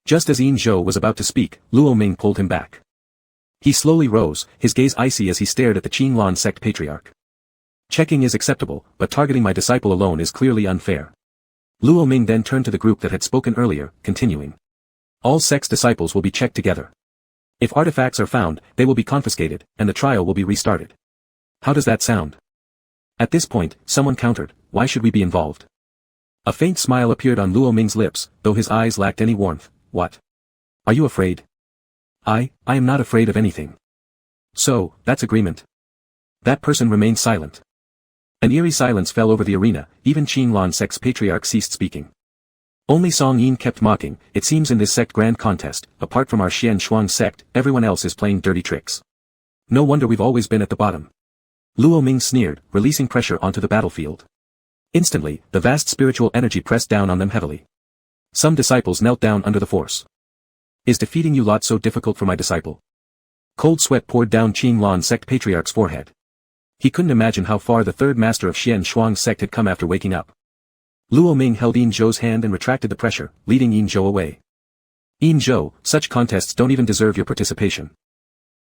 Just as Yin Zhou was about to speak, Luo Ming pulled him back. He slowly rose, his gaze icy as he stared at the Qin Lan Sect patriarch. Checking is acceptable, but targeting my disciple alone is clearly unfair. Luo Ming then turned to the group that had spoken earlier, continuing. All sects' disciples will be checked together. If artifacts are found, they will be confiscated, and the trial will be restarted. How does that sound? At this point, someone countered, why should we be involved? A faint smile appeared on Luo Ming's lips, though his eyes lacked any warmth. What? Are you afraid? I am not afraid of anything. So, that's agreement. That person remained silent. An eerie silence fell over the arena, even Qin Lan Sect's patriarch ceased speaking. Only Song Yin kept mocking, it seems in this sect grand contest, apart from our Xian Shuang sect, everyone else is playing dirty tricks. No wonder we've always been at the bottom. Luo Ming sneered, releasing pressure onto the battlefield. Instantly, the vast spiritual energy pressed down on them heavily. Some disciples knelt down under the force. Is defeating you lot so difficult for my disciple? Cold sweat poured down Qing Lan sect patriarch's forehead. He couldn't imagine how far the third master of Xian Shuang's sect had come after waking up. Luo Ming held Yin Zhou's hand and retracted the pressure, leading Yin Zhou away. Yin Zhou, such contests don't even deserve your participation.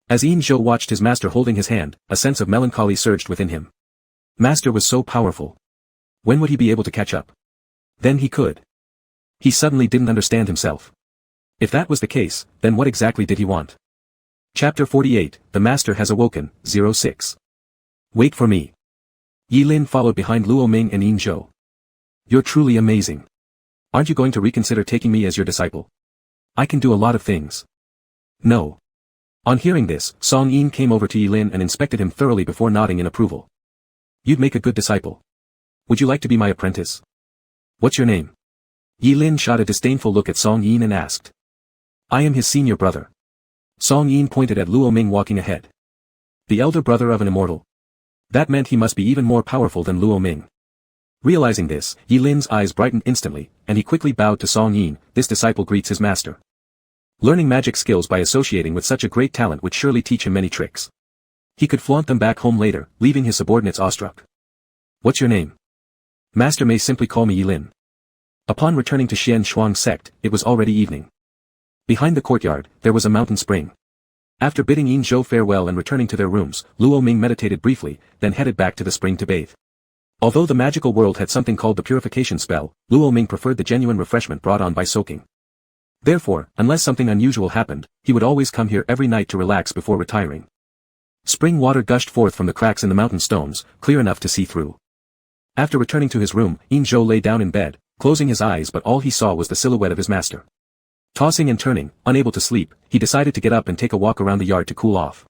As Yin Zhou watched his master holding his hand, a sense of melancholy surged within him. Master was so powerful. When would he be able to catch up? Then he could. He suddenly didn't understand himself. If that was the case, then what exactly did he want? Chapter 48, The Master Has Awoken, 06. Wait for me. Yi Lin followed behind Luo Ming and Yin Zhou. You're truly amazing. Aren't you going to reconsider taking me as your disciple? I can do a lot of things. No. On hearing this, Song Yin came over to Yi Lin and inspected him thoroughly before nodding in approval. You'd make a good disciple. Would you like to be my apprentice? What's your name? Yi Lin shot a disdainful look at Song Yin and asked. I am his senior brother. Song Yin pointed at Luo Ming walking ahead. The elder brother of an immortal. That meant he must be even more powerful than Luo Ming. Realizing this, Yi Lin's eyes brightened instantly, and he quickly bowed to Song Yin. This disciple greets his master. Learning magic skills by associating with such a great talent would surely teach him many tricks. He could flaunt them back home later, leaving his subordinates awestruck. What's your name? Master may simply call me Yi Lin. Upon returning to Xian Shuang's sect, it was already evening. Behind the courtyard, there was a mountain spring. After bidding Yin Zhou farewell and returning to their rooms, Luo Ming meditated briefly, then headed back to the spring to bathe. Although the magical world had something called the purification spell, Luo Ming preferred the genuine refreshment brought on by soaking. Therefore, unless something unusual happened, he would always come here every night to relax before retiring. Spring water gushed forth from the cracks in the mountain stones, clear enough to see through. After returning to his room, Yin Zhou lay down in bed, closing his eyes, but all he saw was the silhouette of his master. Tossing and turning, unable to sleep, he decided to get up and take a walk around the yard to cool off.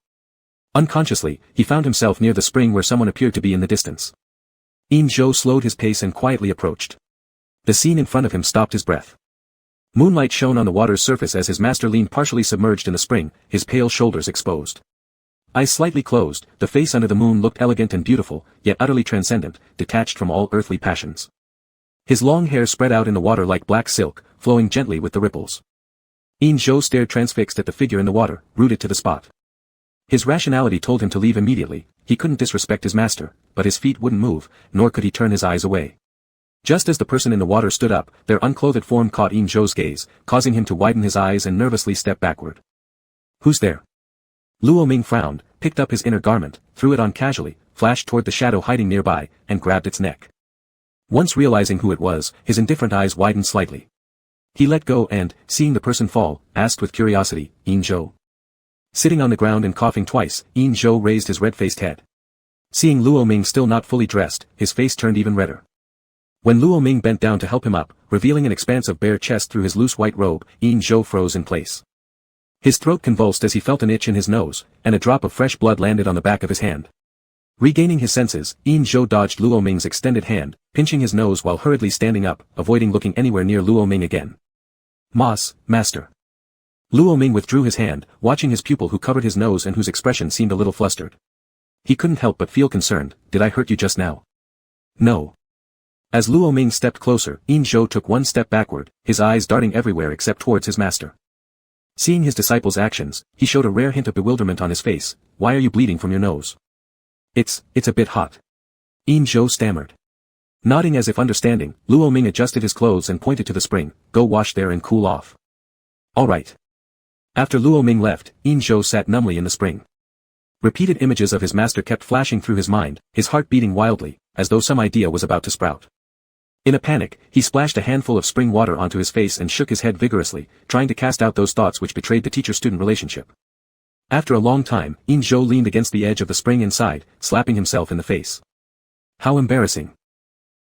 Unconsciously, he found himself near the spring where someone appeared to be in the distance. Yin Zhou slowed his pace and quietly approached. The scene in front of him stopped his breath. Moonlight shone on the water's surface as his master leaned partially submerged in the spring, his pale shoulders exposed. Eyes slightly closed, the face under the moon looked elegant and beautiful, yet utterly transcendent, detached from all earthly passions. His long hair spread out in the water like black silk, flowing gently with the ripples. Yin Zhou stared transfixed at the figure in the water, rooted to the spot. His rationality told him to leave immediately. He couldn't disrespect his master, but his feet wouldn't move, nor could he turn his eyes away. Just as the person in the water stood up, their unclothed form caught Yin Zhou's gaze, causing him to widen his eyes and nervously step backward. Who's there? Luo Ming frowned, picked up his inner garment, threw it on casually, flashed toward the shadow hiding nearby, and grabbed its neck. Once realizing who it was, his indifferent eyes widened slightly. He let go and, seeing the person fall, asked with curiosity, Yin Zhou. Sitting on the ground and coughing twice, Yin Zhou raised his red-faced head. Seeing Luo Ming still not fully dressed, his face turned even redder. When Luo Ming bent down to help him up, revealing an expanse of bare chest through his loose white robe, Yin Zhou froze in place. His throat convulsed as he felt an itch in his nose, and a drop of fresh blood landed on the back of his hand. Regaining his senses, Yin Zhou dodged Luo Ming's extended hand, pinching his nose while hurriedly standing up, avoiding looking anywhere near Luo Ming again. Master. Luo Ming withdrew his hand, watching his pupil who covered his nose and whose expression seemed a little flustered. He couldn't help but feel concerned. Did I hurt you just now? No. As Luo Ming stepped closer, Yin Zhou took one step backward, his eyes darting everywhere except towards his master. Seeing his disciple's actions, he showed a rare hint of bewilderment on his face. Why are you bleeding from your nose? It's a bit hot. Yin Zhou stammered. Nodding as if understanding, Luo Ming adjusted his clothes and pointed to the spring. Go wash there and cool off. All right. After Luo Ming left, Yin Zhou sat numbly in the spring. Repeated images of his master kept flashing through his mind, his heart beating wildly, as though some idea was about to sprout. In a panic, he splashed a handful of spring water onto his face and shook his head vigorously, trying to cast out those thoughts which betrayed the teacher-student relationship. After a long time, Yin Zhou leaned against the edge of the spring and sighed, slapping himself in the face. How embarrassing.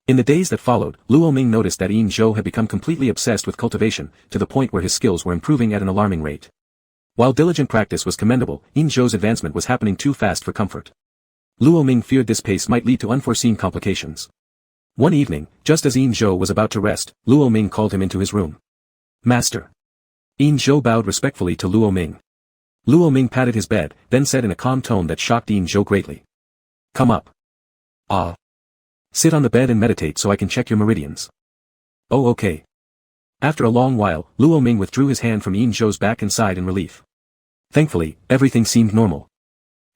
In the days that followed, Luo Ming noticed that Yin Zhou had become completely obsessed with cultivation, to the point where his skills were improving at an alarming rate. While diligent practice was commendable, Yin Zhou's advancement was happening too fast for comfort. Luo Ming feared this pace might lead to unforeseen complications. One evening, just as Yin Zhou was about to rest, Luo Ming called him into his room. Master. Yin Zhou bowed respectfully to Luo Ming. Luo Ming patted his bed, then said in a calm tone that shocked Yin Zhou greatly. Come up. Ah. Sit on the bed and meditate so I can check your meridians. Oh okay. After a long while, Luo Ming withdrew his hand from Yin Zhou's back and sighed in relief. Thankfully, everything seemed normal.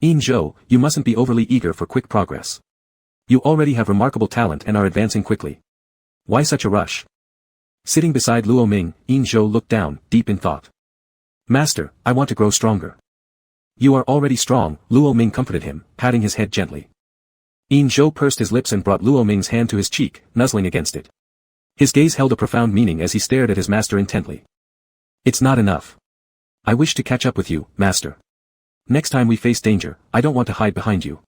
Yin Zhou, you mustn't be overly eager for quick progress. You already have remarkable talent and are advancing quickly. Why such a rush? Sitting beside Luo Ming, Yin Zhou looked down, deep in thought. Master, I want to grow stronger. You are already strong, Luo Ming comforted him, patting his head gently. Yin Zhou pursed his lips and brought Luo Ming's hand to his cheek, nuzzling against it. His gaze held a profound meaning as he stared at his master intently. It's not enough. I wish to catch up with you, master. Next time we face danger, I don't want to hide behind you.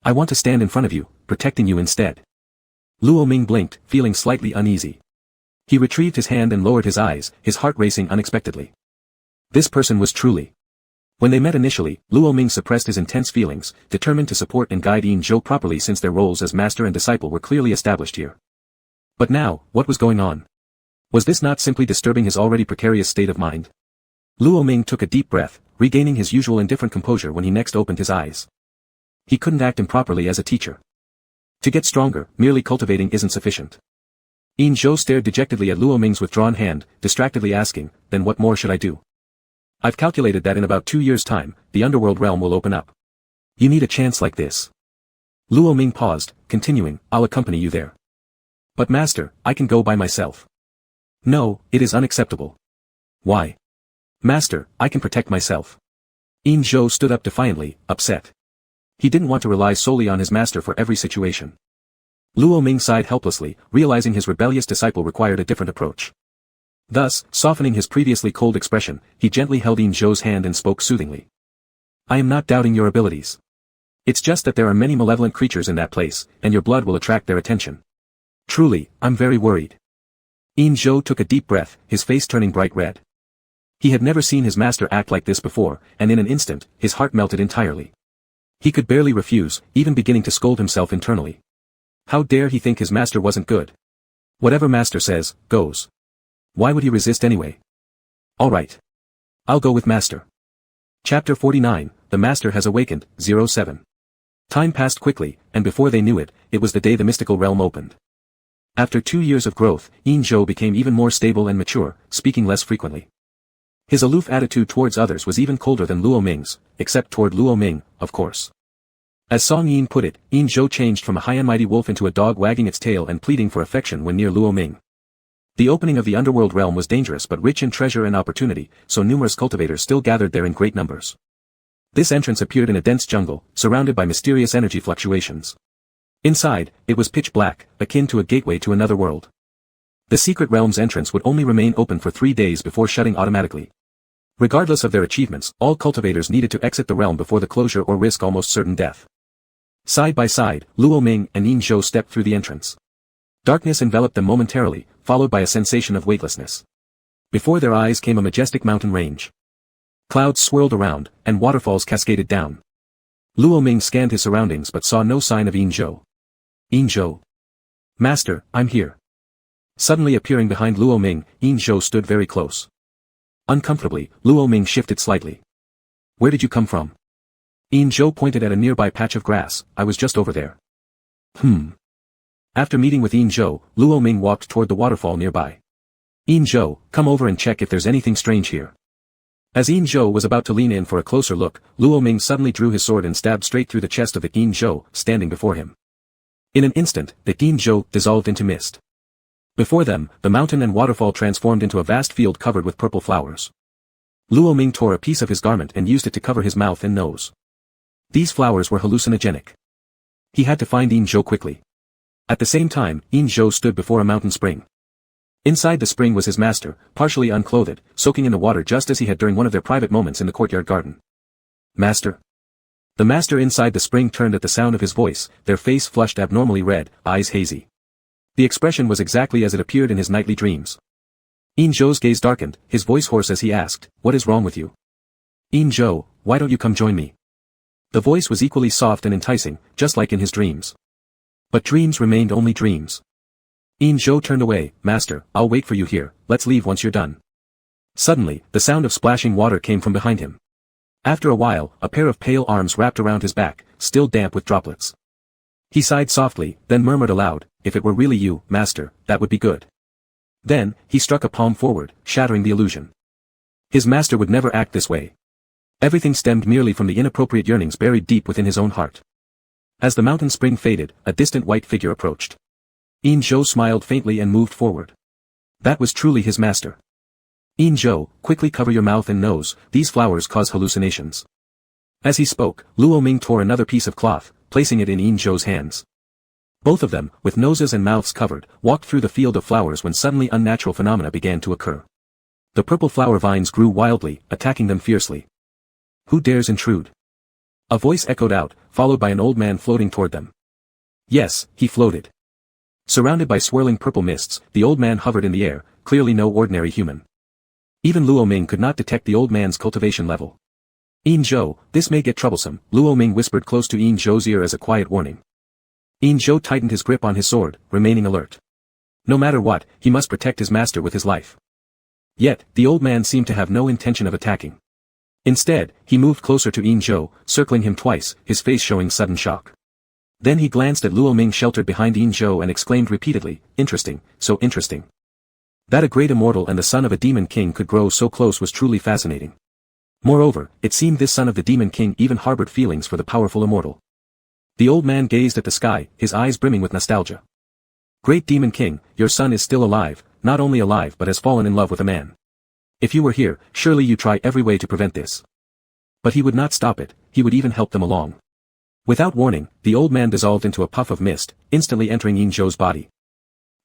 I want to stand in front of you, protecting you instead. Luo Ming blinked, feeling slightly uneasy. He retrieved his hand and lowered his eyes, his heart racing unexpectedly. This person was truly. When they met initially, Luo Ming suppressed his intense feelings, determined to support and guide Yin Zhou properly since their roles as master and disciple were clearly established here. But now, what was going on? Was this not simply disturbing his already precarious state of mind? Luo Ming took a deep breath, regaining his usual indifferent composure when he next opened his eyes. He couldn't act improperly as a teacher. To get stronger, merely cultivating isn't sufficient. Yin Zhou stared dejectedly at Luo Ming's withdrawn hand, distractedly asking, then what more should I do? I've calculated that in about 2 years' time, the underworld realm will open up. You need a chance like this. Luo Ming paused, continuing, I'll accompany you there. But master, I can go by myself. No, it is unacceptable. Why? Master, I can protect myself. Yin Zhou stood up defiantly, upset. He didn't want to rely solely on his master for every situation. Luo Ming sighed helplessly, realizing his rebellious disciple required a different approach. Thus, softening his previously cold expression, he gently held Yin Zhou's hand and spoke soothingly. I am not doubting your abilities. It's just that there are many malevolent creatures in that place, and your blood will attract their attention. Truly, I'm very worried. Yin Zhou took a deep breath, his face turning bright red. He had never seen his master act like this before, and in an instant, his heart melted entirely. He could barely refuse, even beginning to scold himself internally. How dare he think his master wasn't good? Whatever master says, goes. Why would he resist anyway? All right. I'll go with master. Chapter 49, The Master Has Awakened, 07. Time passed quickly, and before they knew it, it was the day the mystical realm opened. After 2 years of growth, Yin Zhou became even more stable and mature, speaking less frequently. His aloof attitude towards others was even colder than Luo Ming's, except toward Luo Ming, of course. As Song Yin put it, Yin Zhou changed from a high and mighty wolf into a dog wagging its tail and pleading for affection when near Luo Ming. The opening of the underworld realm was dangerous but rich in treasure and opportunity, so numerous cultivators still gathered there in great numbers. This entrance appeared in a dense jungle, surrounded by mysterious energy fluctuations. Inside, it was pitch black, akin to a gateway to another world. The secret realm's entrance would only remain open for 3 days before shutting automatically. Regardless of their achievements, all cultivators needed to exit the realm before the closure or risk almost certain death. Side by side, Luo Ming and Yin Zhou stepped through the entrance. Darkness enveloped them momentarily, followed by a sensation of weightlessness. Before their eyes came a majestic mountain range. Clouds swirled around, and waterfalls cascaded down. Luo Ming scanned his surroundings but saw no sign of Yin Zhou. Yin Zhou. Master, I'm here. Suddenly appearing behind Luo Ming, Yin Zhou stood very close. Uncomfortably, Luo Ming shifted slightly. Where did you come from? Yin Zhou pointed at a nearby patch of grass. I was just over there. After meeting with Yin Zhou, Luo Ming walked toward the waterfall nearby. Yin Zhou, come over and check if there's anything strange here. As Yin Zhou was about to lean in for a closer look, Luo Ming suddenly drew his sword and stabbed straight through the chest of the Yin Zhou, standing before him. In an instant, the Yin Zhou dissolved into mist. Before them, the mountain and waterfall transformed into a vast field covered with purple flowers. Luo Ming tore a piece of his garment and used it to cover his mouth and nose. These flowers were hallucinogenic. He had to find Yin Zhou quickly. At the same time, Yin Zhou stood before a mountain spring. Inside the spring was his master, partially unclothed, soaking in the water just as he had during one of their private moments in the courtyard garden. Master. The master inside the spring turned at the sound of his voice, their face flushed abnormally red, eyes hazy. The expression was exactly as it appeared in his nightly dreams. Yin Zhou's gaze darkened, his voice hoarse as he asked, what is wrong with you? Yin Zhou, why don't you come join me? The voice was equally soft and enticing, just like in his dreams. But dreams remained only dreams. Yin Zhou turned away, Master, I'll wait for you here, let's leave once you're done. Suddenly, the sound of splashing water came from behind him. After a while, a pair of pale arms wrapped around his back, still damp with droplets. He sighed softly, then murmured aloud, "If it were really you, master, that would be good." Then, he struck a palm forward, shattering the illusion. His master would never act this way. Everything stemmed merely from the inappropriate yearnings buried deep within his own heart. As the mountain spring faded, a distant white figure approached. Engsub smiled faintly and moved forward. That was truly his master. "Engsub, quickly cover your mouth and nose, these flowers cause hallucinations." As he spoke, Luo Ming tore another piece of cloth, placing it in Engsub's hands. Both of them, with noses and mouths covered, walked through the field of flowers when suddenly unnatural phenomena began to occur. The purple flower vines grew wildly, attacking them fiercely. "Who dares intrude?" A voice echoed out, followed by an old man floating toward them. Yes, he floated. Surrounded by swirling purple mists, the old man hovered in the air, clearly no ordinary human. Even Luo Ming could not detect the old man's cultivation level. "Engsub, this may get troublesome," Luo Ming whispered close to Engsub's ear as a quiet warning. Engsub tightened his grip on his sword, remaining alert. No matter what, he must protect his master with his life. Yet, the old man seemed to have no intention of attacking. Instead, he moved closer to Engsub, circling him twice, his face showing sudden shock. Then he glanced at Luo Ming sheltered behind Engsub and exclaimed repeatedly, "Interesting, so interesting." That a great immortal and the son of a demon king could grow so close was truly fascinating. Moreover, it seemed this son of the demon king even harbored feelings for the powerful immortal. The old man gazed at the sky, his eyes brimming with nostalgia. "Great demon king, your son is still alive, not only alive but has fallen in love with a man. If you were here, surely you try every way to prevent this." But he would not stop it, he would even help them along. Without warning, the old man dissolved into a puff of mist, instantly entering Engsub's body.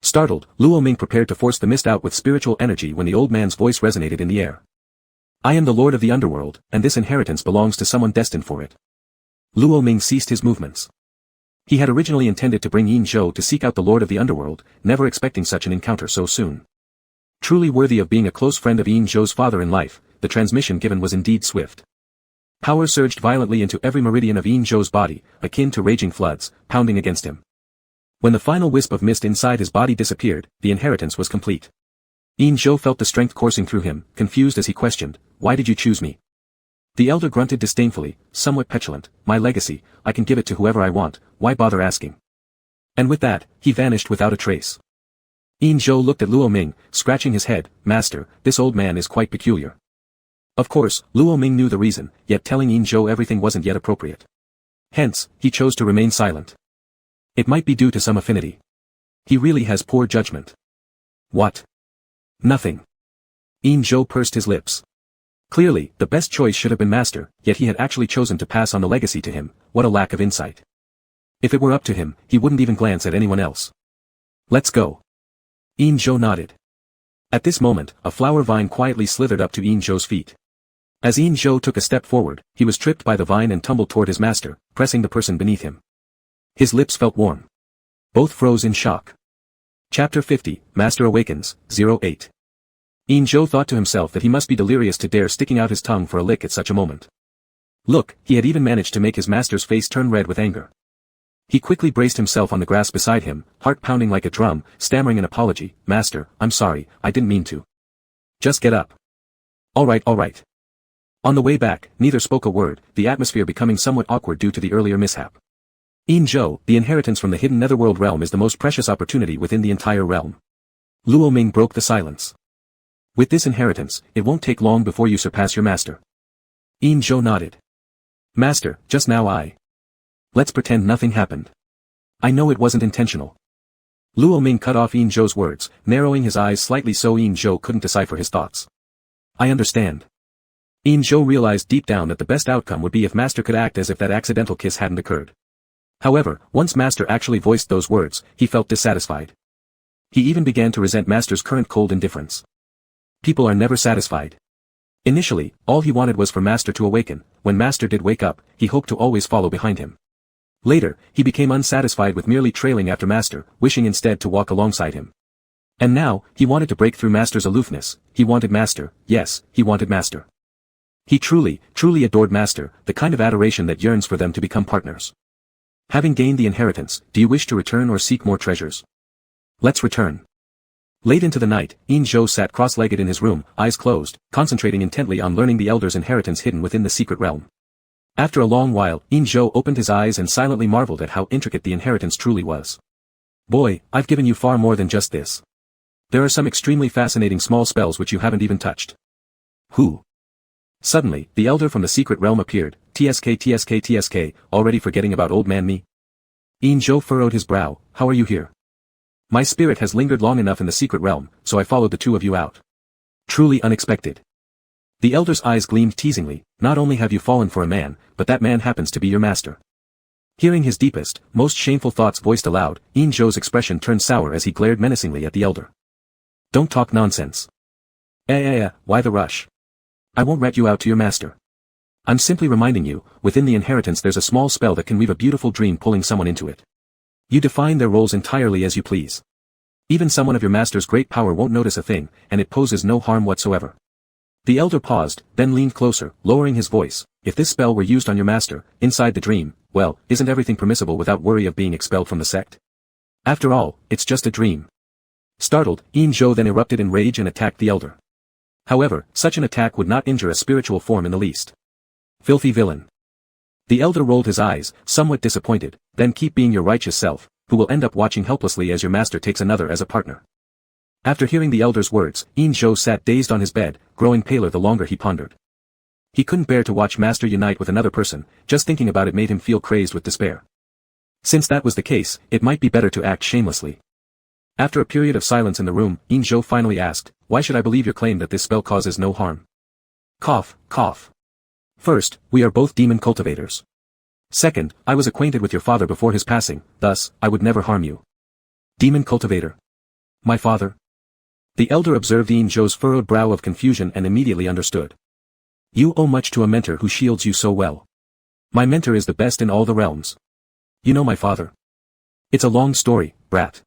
Startled, Luo Ming prepared to force the mist out with spiritual energy when the old man's voice resonated in the air. "I am the lord of the underworld, and this inheritance belongs to someone destined for it." Luo Ming ceased his movements. He had originally intended to bring Engsub to seek out the lord of the underworld, never expecting such an encounter so soon. Truly worthy of being a close friend of Engsub's father in life, the transmission given was indeed swift. Power surged violently into every meridian of Engsub's body, akin to raging floods, pounding against him. When the final wisp of mist inside his body disappeared, the inheritance was complete. Engsub felt the strength coursing through him, confused as he questioned, "Why did you choose me?" The elder grunted disdainfully, somewhat petulant, "My legacy, I can give it to whoever I want, why bother asking?" And with that, he vanished without a trace. Engsub looked at Luo Ming, scratching his head, "Master, this old man is quite peculiar." Of course, Luo Ming knew the reason, yet telling Engsub everything wasn't yet appropriate. Hence, he chose to remain silent. It might be due to some affinity. He really has poor judgment. What? Nothing. Engsub pursed his lips. Clearly, the best choice should have been master, yet he had actually chosen to pass on the legacy to him. What a lack of insight. If it were up to him, he wouldn't even glance at anyone else. "Let's go." Engsub nodded. At this moment, a flower vine quietly slithered up to Engsub's feet. As Engsub took a step forward, he was tripped by the vine and tumbled toward his master, pressing the person beneath him. His lips felt warm. Both froze in shock. Chapter 50, Master Awakens, 08. Engsub thought to himself that he must be delirious to dare sticking out his tongue for a lick at such a moment. Look, he had even managed to make his master's face turn red with anger. He quickly braced himself on the grass beside him, heart pounding like a drum, stammering an apology, "Master, I'm sorry, I didn't mean to." "Just get up." All right. On the way back, neither spoke a word, the atmosphere becoming somewhat awkward due to the earlier mishap. "Engsub, the inheritance from the hidden netherworld realm is the most precious opportunity within the entire realm." Luo Ming broke the silence. "With this inheritance, it won't take long before you surpass your master." Engsub nodded. "Master, just now Let's pretend nothing happened. I know it wasn't intentional." Luo Ming cut off Engsub's words, narrowing his eyes slightly so Engsub couldn't decipher his thoughts. "I understand." Engsub realized deep down that the best outcome would be if Master could act as if that accidental kiss hadn't occurred. However, once Master actually voiced those words, he felt dissatisfied. He even began to resent Master's current cold indifference. People are never satisfied. Initially, all he wanted was for Master to awaken. When Master did wake up, he hoped to always follow behind him. Later, he became unsatisfied with merely trailing after Master, wishing instead to walk alongside him. And now, he wanted to break through Master's aloofness. He wanted Master, yes, he wanted Master. He truly adored Master, the kind of adoration that yearns for them to become partners. "Having gained the inheritance, do you wish to return or seek more treasures?" "Let's return." Late into the night, Engsub sat cross-legged in his room, eyes closed, concentrating intently on learning the elder's inheritance hidden within the secret realm. After a long while, Zhou opened his eyes and silently marveled at how intricate the inheritance truly was. Boy, I've given you far more than just this. There are some extremely fascinating small spells which you haven't even touched. Who? Suddenly, the elder from the secret realm appeared. TSK, already forgetting about old man me? Zhou furrowed his brow. How are you here? My spirit has lingered long enough in the secret realm, so I followed the two of you out. Truly unexpected. The elder's eyes gleamed teasingly. Not only have you fallen for a man, but that man happens to be your master. Hearing his deepest, most shameful thoughts voiced aloud, Zhou's expression turned sour as he glared menacingly at the elder. Don't talk nonsense. Why the rush? I won't rat you out to your master. I'm simply reminding you, within the inheritance there's a small spell that can weave a beautiful dream pulling someone into it. You define their roles entirely as you please. Even someone of your master's great power won't notice a thing, and it poses no harm whatsoever. The elder paused, then leaned closer, lowering his voice. If this spell were used on your master, inside the dream, well, isn't everything permissible without worry of being expelled from the sect? After all, it's just a dream. Startled, Zhou then erupted in rage and attacked the elder. However, such an attack would not injure a spiritual form in the least. Filthy villain. The elder rolled his eyes, somewhat disappointed. Then keep being your righteous self, who will end up watching helplessly as your master takes another as a partner. After hearing the elder's words, Zhou sat dazed on his bed, growing paler the longer he pondered. He couldn't bear to watch master unite with another person, just thinking about it made him feel crazed with despair. Since that was the case, it might be better to act shamelessly. After a period of silence in the room, Zhou finally asked, why should I believe your claim that this spell causes no harm? Cough, cough. First, we are both demon cultivators. Second, I was acquainted with your father before his passing, thus, I would never harm you. Demon cultivator. My father? The elder observed Zhou's furrowed brow of confusion and immediately understood. You owe much to a mentor who shields you so well. My mentor is the best in all the realms. You know my father? It's a long story, brat.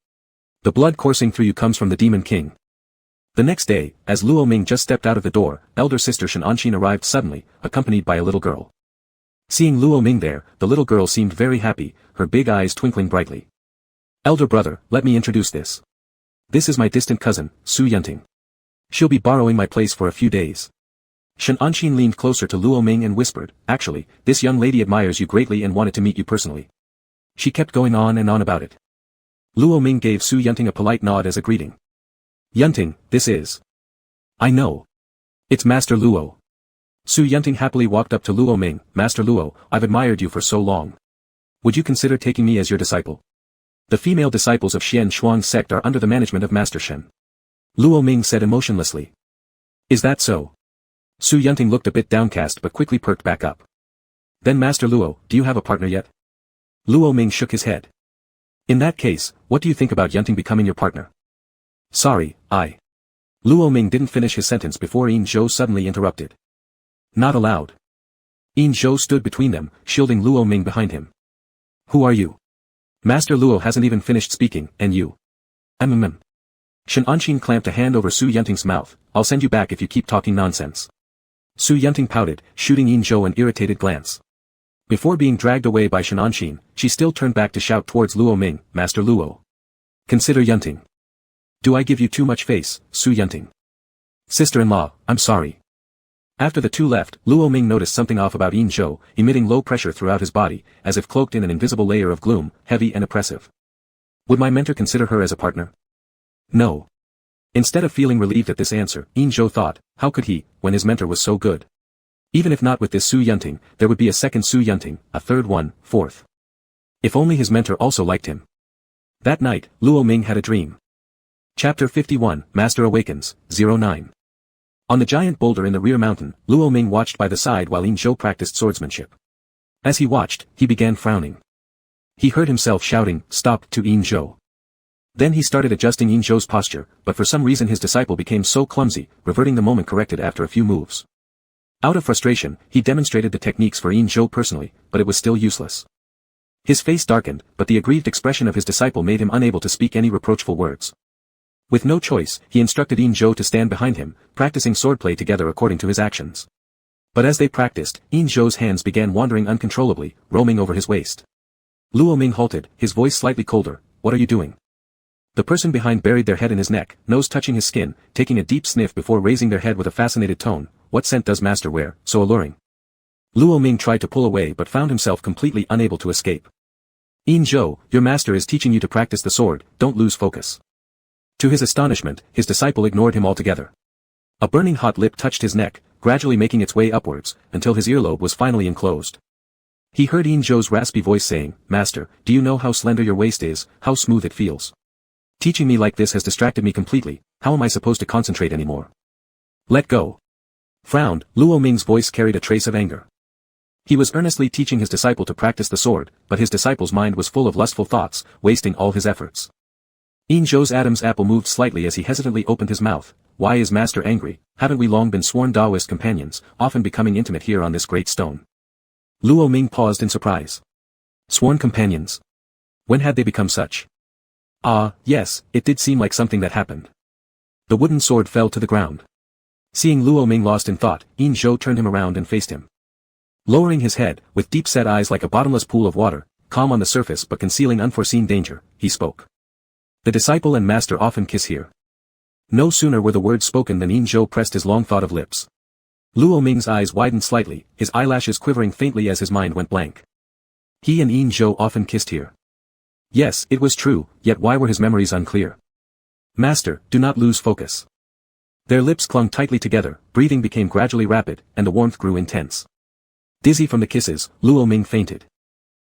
The blood coursing through you comes from the Demon King. The next day, as Luo Ming just stepped out of the door, elder sister Shen Anqin arrived suddenly, accompanied by a little girl. Seeing Luo Ming there, the little girl seemed very happy, her big eyes twinkling brightly. Elder brother, let me introduce this. This is my distant cousin, Su Yunting. She'll be borrowing my place for a few days. Shen Anqin leaned closer to Luo Ming and whispered, actually, this young lady admires you greatly and wanted to meet you personally. She kept going on and on about it. Luo Ming gave Su Yunting a polite nod as a greeting. Yunting, this is. I know. It's Master Luo. Su Yunting happily walked up to Luo Ming. Master Luo, I've admired you for so long. Would you consider taking me as your disciple? The female disciples of Xian Shuang's sect are under the management of Master Shen. Luo Ming said emotionlessly. Is that so? Su Yunting looked a bit downcast but quickly perked back up. Then Master Luo, do you have a partner yet? Luo Ming shook his head. In that case, what do you think about Yunting becoming your partner? Sorry, Luo Ming didn't finish his sentence before Zhou suddenly interrupted. Not allowed. Zhou stood between them, shielding Luo Ming behind him. Who are you? Master Luo hasn't even finished speaking, and you. Shen Anqin clamped a hand over Su Yunting's mouth. I'll send you back if you keep talking nonsense. Su Yunting pouted, shooting Zhou an irritated glance. Before being dragged away by Shen Anqin, she still turned back to shout towards Luo Ming, Master Luo. Consider Yunting. Do I give you too much face, Su Yunting? Sister-in-law, I'm sorry. After the two left, Luo Ming noticed something off about Zhou, emitting low pressure throughout his body, as if cloaked in an invisible layer of gloom, heavy and oppressive. Would my mentor consider her as a partner? No. Instead of feeling relieved at this answer, Zhou thought, how could he, when his mentor was so good? Even if not with this Su Yunting, there would be a second Su Yunting, a third one, fourth. If only his mentor also liked him. That night, Luo Ming had a dream. Chapter 51, Master Awakens, 09. On the giant boulder in the rear mountain, Luo Ming watched by the side while Zhou practiced swordsmanship. As he watched, he began frowning. He heard himself shouting, stop, to Zhou. Then he started adjusting Zhou's posture, but for some reason his disciple became so clumsy, reverting the moment corrected after a few moves. Out of frustration, he demonstrated the techniques for Zhou personally, but it was still useless. His face darkened, but the aggrieved expression of his disciple made him unable to speak any reproachful words. With no choice, he instructed Zhou to stand behind him, practicing swordplay together according to his actions. But as they practiced, Zhou's hands began wandering uncontrollably, roaming over his waist. Luo Ming halted, his voice slightly colder, what are you doing? The person behind buried their head in his neck, nose touching his skin, taking a deep sniff before raising their head with a fascinated tone, what scent does master wear, so alluring? Luo Ming tried to pull away but found himself completely unable to escape. "Engsub, your master is teaching you to practice the sword, don't lose focus." To his astonishment, his disciple ignored him altogether. A burning hot lip touched his neck, gradually making its way upwards, until his earlobe was finally enclosed. He heard Engsub's raspy voice saying, "Master, do you know how slender your waist is, how smooth it feels? Teaching me like this has distracted me completely, how am I supposed to concentrate anymore? Let go." Frowned, Luo Ming's voice carried a trace of anger. He was earnestly teaching his disciple to practice the sword, but his disciple's mind was full of lustful thoughts, wasting all his efforts. Engsub's Adam's apple moved slightly as he hesitantly opened his mouth. "Why is Master angry? Haven't we long been sworn Taoist companions, often becoming intimate here on this great stone?" Luo Ming paused in surprise. Sworn companions? When had they become such? Ah, yes, it did seem like something that happened. The wooden sword fell to the ground. Seeing Luo Ming lost in thought, Engsub turned him around and faced him. Lowering his head, with deep-set eyes like a bottomless pool of water, calm on the surface but concealing unforeseen danger, he spoke. "The disciple and master often kiss here." No sooner were the words spoken than Engsub pressed his long-thought-of lips. Luo Ming's eyes widened slightly, his eyelashes quivering faintly as his mind went blank. He and Engsub often kissed here. Yes, it was true, yet why were his memories unclear? "Master, do not lose focus." Their lips clung tightly together, breathing became gradually rapid, and the warmth grew intense. Dizzy from the kisses, Luo Ming fainted.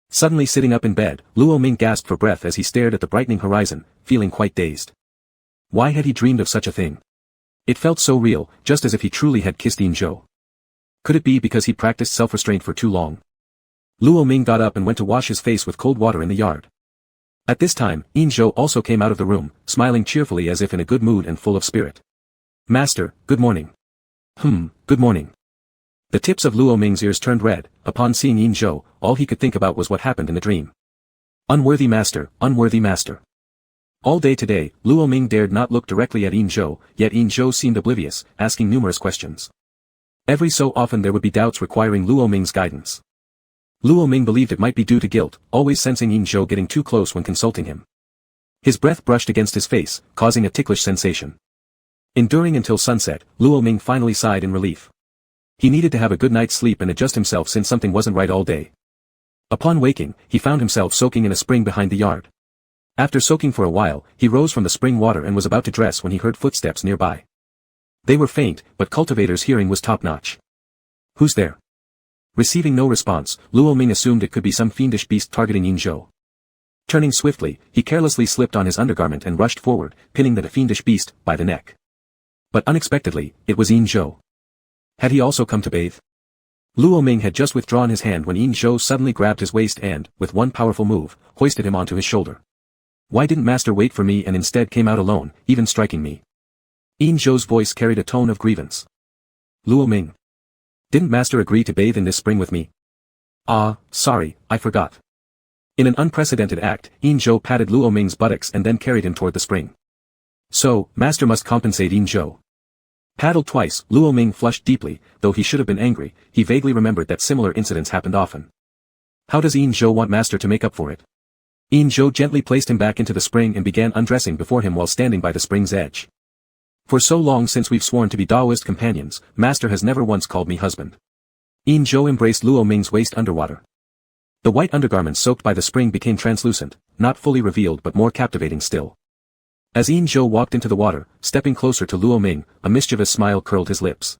Suddenly sitting up in bed, Luo Ming gasped for breath as he stared at the brightening horizon, feeling quite dazed. Why had he dreamed of such a thing? It felt so real, just as if he truly had kissed Engsub. Could it be because he practiced self-restraint for too long? Luo Ming got up and went to wash his face with cold water in the yard. At this time, Engsub also came out of the room, smiling cheerfully as if in a good mood and full of spirit. "Master, good morning." Good morning." The tips of Luo Ming's ears turned red. Upon seeing Engsub, all he could think about was what happened in the dream. Unworthy master, unworthy master. All day today, Luo Ming dared not look directly at Engsub, yet Engsub seemed oblivious, asking numerous questions. Every so often there would be doubts requiring Luo Ming's guidance. Luo Ming believed it might be due to guilt, always sensing Engsub getting too close when consulting him. His breath brushed against his face, causing a ticklish sensation. Enduring until sunset, Luo Ming finally sighed in relief. He needed to have a good night's sleep and adjust himself since something wasn't right all day. Upon waking, he found himself soaking in a spring behind the yard. After soaking for a while, he rose from the spring water and was about to dress when he heard footsteps nearby. They were faint, but Cultivator's hearing was top-notch. "Who's there?" Receiving no response, Luo Ming assumed it could be some fiendish beast targeting Engsub. Turning swiftly, he carelessly slipped on his undergarment and rushed forward, pinning the fiendish beast by the neck. But unexpectedly, it was Engsub. Had he also come to bathe? Luo Ming had just withdrawn his hand when Engsub suddenly grabbed his waist and, with one powerful move, hoisted him onto his shoulder. "Why didn't master wait for me and instead came out alone, even striking me?" Engsub's voice carried a tone of grievance. "Luo Ming. Didn't master agree to bathe in this spring with me?" "Ah, sorry, I forgot." In an unprecedented act, Engsub patted Luo Ming's buttocks and then carried him toward the spring. So, master must compensate Engsub. Paddled twice, Luo Ming flushed deeply, though he should have been angry, he vaguely remembered that similar incidents happened often. How does Engsub want master to make up for it? Engsub gently placed him back into the spring and began undressing before him while standing by the spring's edge. "For so long since we've sworn to be Taoist companions, master has never once called me husband." Engsub embraced Luo Ming's waist underwater. The white undergarments soaked by the spring became translucent, not fully revealed but more captivating still. As Engsub walked into the water, stepping closer to Luo Ming, a mischievous smile curled his lips.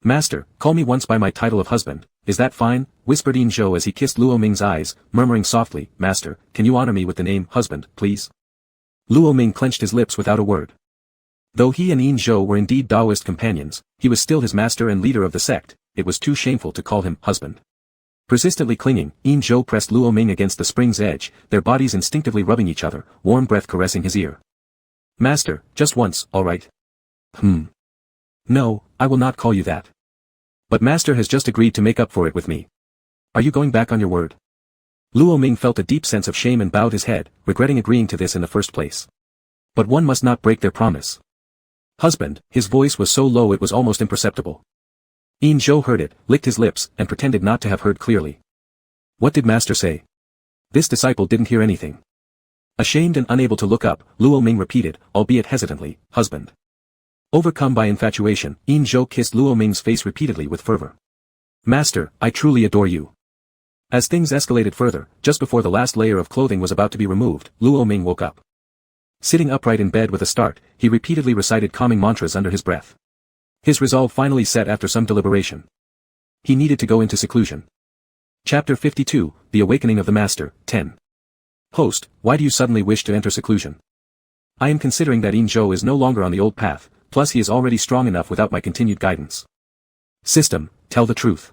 "Master, call me once by my title of husband, is that fine?" whispered Engsub as he kissed Luo Ming's eyes, murmuring softly, "Master, can you honor me with the name husband, please?" Luo Ming clenched his lips without a word. Though he and Engsub were indeed Taoist companions, he was still his master and leader of the sect, it was too shameful to call him husband. Persistently clinging, Engsub pressed Luo Ming against the spring's edge, their bodies instinctively rubbing each other, warm breath caressing his ear. "Master, just once, all right?" "No, I will not call you that. But master has just agreed to make up for it with me. Are you going back on your word?" Luo Ming felt a deep sense of shame and bowed his head, regretting agreeing to this in the first place. But one must not break their promise. "Husband," his voice was so low it was almost imperceptible. Engsub heard it, licked his lips, and pretended not to have heard clearly. "What did master say?" This disciple didn't hear anything. Ashamed and unable to look up, Luo Ming repeated, albeit hesitantly, "Husband." Overcome by infatuation, Engsub kissed Luo Ming's face repeatedly with fervor. Master, I truly adore you. As things escalated further, just before the last layer of clothing was about to be removed, Luo Ming woke up. Sitting upright in bed with a start, he repeatedly recited calming mantras under his breath. His resolve finally set after some deliberation. He needed to go into seclusion. Chapter 52, The Awakening of the Master, 10. Host, why do you suddenly wish to enter seclusion? I am considering that Zhou is no longer on the old path, plus he is already strong enough without my continued guidance. System, tell the truth.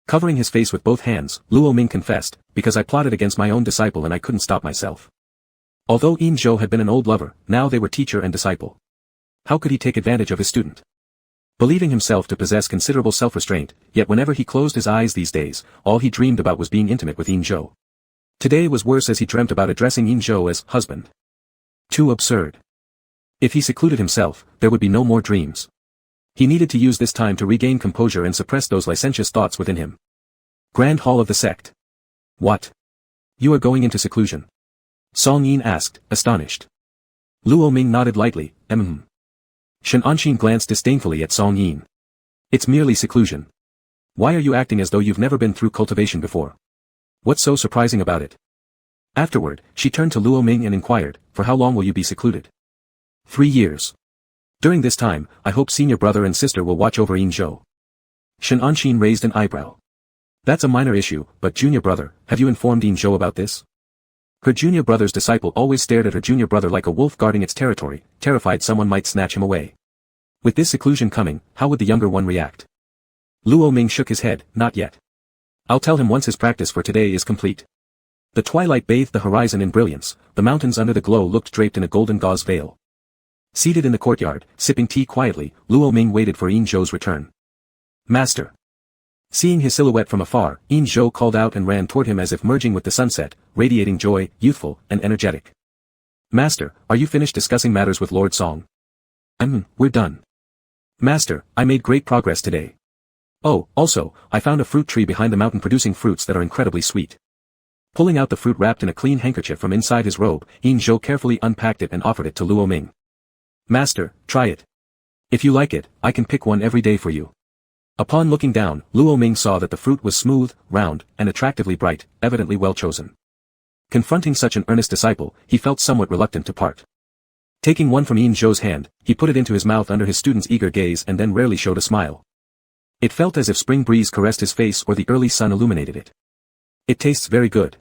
Covering his face with both hands, Luo Ming confessed, because I plotted against my own disciple and I couldn't stop myself. Although Zhou had been an old lover, now they were teacher and disciple. How could he take advantage of his student? Believing himself to possess considerable self-restraint, yet whenever he closed his eyes these days, all he dreamed about was being intimate with Zhou. Today was worse as he dreamt about addressing Zhou as husband. Too absurd. If he secluded himself, there would be no more dreams. He needed to use this time to regain composure and suppress those licentious thoughts within him. Grand Hall of the Sect. What? You are going into seclusion? Song Yin asked, astonished. Luo Ming nodded lightly, Shen Anqin glanced disdainfully at Song Yin. It's merely seclusion. Why are you acting as though you've never been through cultivation before? What's so surprising about it? Afterward, she turned to Luo Ming and inquired, for how long will you be secluded? 3 years. During this time, I hope senior brother and sister will watch over Zhou. Shen Anqin raised an eyebrow. That's a minor issue, but junior brother, have you informed Zhou about this? Her junior brother's disciple always stared at her junior brother like a wolf guarding its territory, terrified someone might snatch him away. With this seclusion coming, how would the younger one react? Luo Ming shook his head, not yet. I'll tell him once his practice for today is complete. The twilight bathed the horizon in brilliance, the mountains under the glow looked draped in a golden gauze veil. Seated in the courtyard, sipping tea quietly, Luo Ming waited for Zhou's return. Master. Seeing his silhouette from afar, Zhou called out and ran toward him as if merging with the sunset, radiating joy, youthful, and energetic. Master, are you finished discussing matters with Lord Song? We're done. Master, I made great progress today. Oh, also, I found a fruit tree behind the mountain producing fruits that are incredibly sweet. Pulling out the fruit wrapped in a clean handkerchief from inside his robe, Zhou carefully unpacked it and offered it to Luo Ming. Master, try it. If you like it, I can pick one every day for you. Upon looking down, Luo Ming saw that the fruit was smooth, round, and attractively bright, evidently well chosen. Confronting such an earnest disciple, he felt somewhat reluctant to part. Taking one from Zhou's hand, he put it into his mouth under his student's eager gaze and then rarely showed a smile. It felt as if spring breeze caressed his face or the early sun illuminated it. It tastes very good.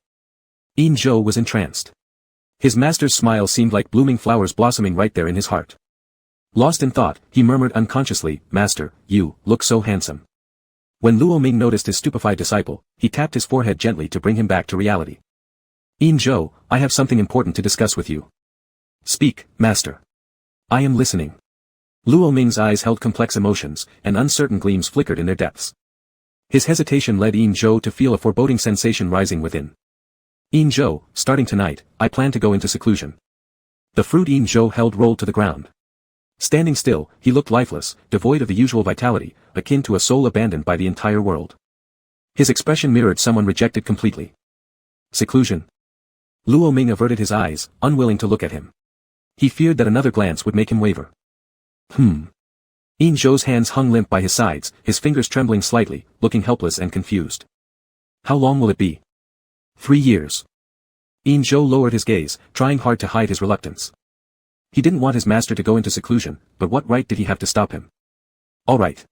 Zhou was entranced. His master's smile seemed like blooming flowers blossoming right there in his heart. Lost in thought, he murmured unconsciously, Master, you look so handsome. When Luo Ming noticed his stupefied disciple, he tapped his forehead gently to bring him back to reality. Zhou, I have something important to discuss with you. Speak, Master. I am listening. Luo Ming's eyes held complex emotions, and uncertain gleams flickered in their depths. His hesitation led Zhou to feel a foreboding sensation rising within. Zhou, starting tonight, I plan to go into seclusion. The fruit Zhou held rolled to the ground. Standing still, he looked lifeless, devoid of the usual vitality, akin to a soul abandoned by the entire world. His expression mirrored someone rejected completely. Seclusion. Luo Ming averted his eyes, unwilling to look at him. He feared that another glance would make him waver. Zhou's hands hung limp by his sides, his fingers trembling slightly, looking helpless and confused. How long will it be? 3 years. Zhou lowered his gaze, trying hard to hide his reluctance. He didn't want his master to go into seclusion, but what right did he have to stop him? All right.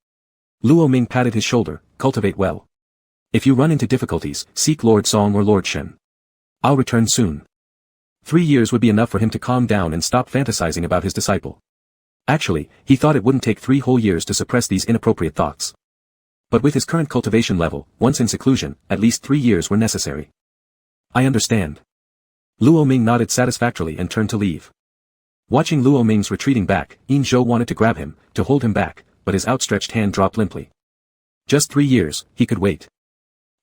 Luo Ming patted his shoulder, cultivate well. If you run into difficulties, seek Lord Song or Lord Shen. I'll return soon. 3 years would be enough for him to calm down and stop fantasizing about his disciple. Actually, he thought it wouldn't take 3 whole years to suppress these inappropriate thoughts. But with his current cultivation level, once in seclusion, at least 3 years were necessary. I understand. Luo Ming nodded satisfactorily and turned to leave. Watching Luo Ming's retreating back, Zhou wanted to grab him, to hold him back, but his outstretched hand dropped limply. Just 3 years, he could wait.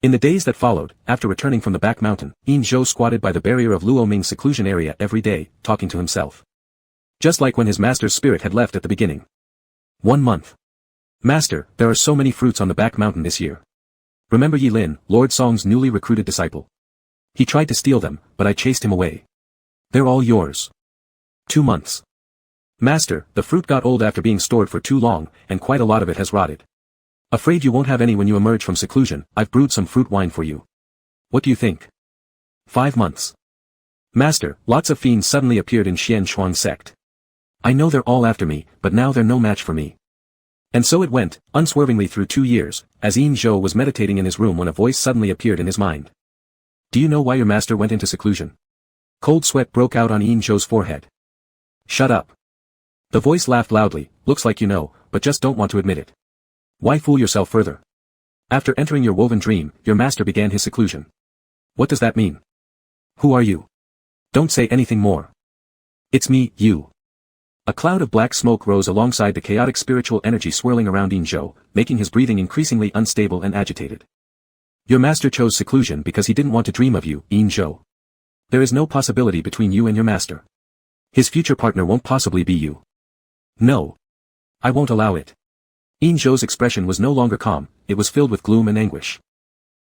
In the days that followed, after returning from the back mountain, Zhou squatted by the barrier of Luo Ming's seclusion area every day, talking to himself. Just like when his master's spirit had left at the beginning. 1 month. Master, there are so many fruits on the back mountain this year. Remember Yi Lin, Lord Song's newly recruited disciple? He tried to steal them, but I chased him away. They're all yours. 2 months. Master, the fruit got old after being stored for too long, and quite a lot of it has rotted. Afraid you won't have any when you emerge from seclusion, I've brewed some fruit wine for you. What do you think? 5 months. Master, lots of fiends suddenly appeared in Xian Shuang sect. I know they're all after me, but now they're no match for me. And so it went, unswervingly through 2 years, as Yin Zhou was meditating in his room when a voice suddenly appeared in his mind. Do you know why your master went into seclusion? Cold sweat broke out on Yin Zhou's forehead. Shut up. The voice laughed loudly, looks like you know, but just don't want to admit it. Why fool yourself further? After entering your woven dream, your master began his seclusion. What does that mean? Who are you? Don't say anything more. It's me, you. A cloud of black smoke rose alongside the chaotic spiritual energy swirling around Yin Zhou, making his breathing increasingly unstable and agitated. Your master chose seclusion because he didn't want to dream of you, Yin Zhou. There is no possibility between you and your master. His future partner won't possibly be you. No. I won't allow it. Yin Zhou's expression was no longer calm, it was filled with gloom and anguish.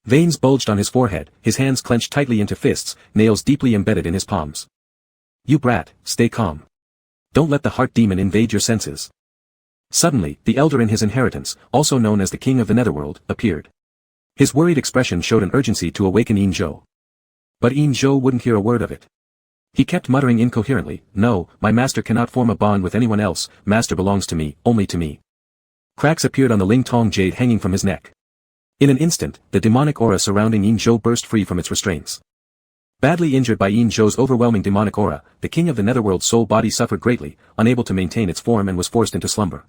Veins bulged on his forehead, his hands clenched tightly into fists, nails deeply embedded in his palms. You brat, stay calm. Don't let the heart demon invade your senses. Suddenly, the elder in his inheritance, also known as the king of the netherworld, appeared. His worried expression showed an urgency to awaken Yin Zhou. But Yin Zhou wouldn't hear a word of it. He kept muttering incoherently, no, my master cannot form a bond with anyone else, master belongs to me, only to me. Cracks appeared on the Ling Tong jade hanging from his neck. In an instant, the demonic aura surrounding Yin Zhou burst free from its restraints. Badly injured by Yin Zhou's overwhelming demonic aura, the king of the netherworld's soul body suffered greatly, unable to maintain its form and was forced into slumber.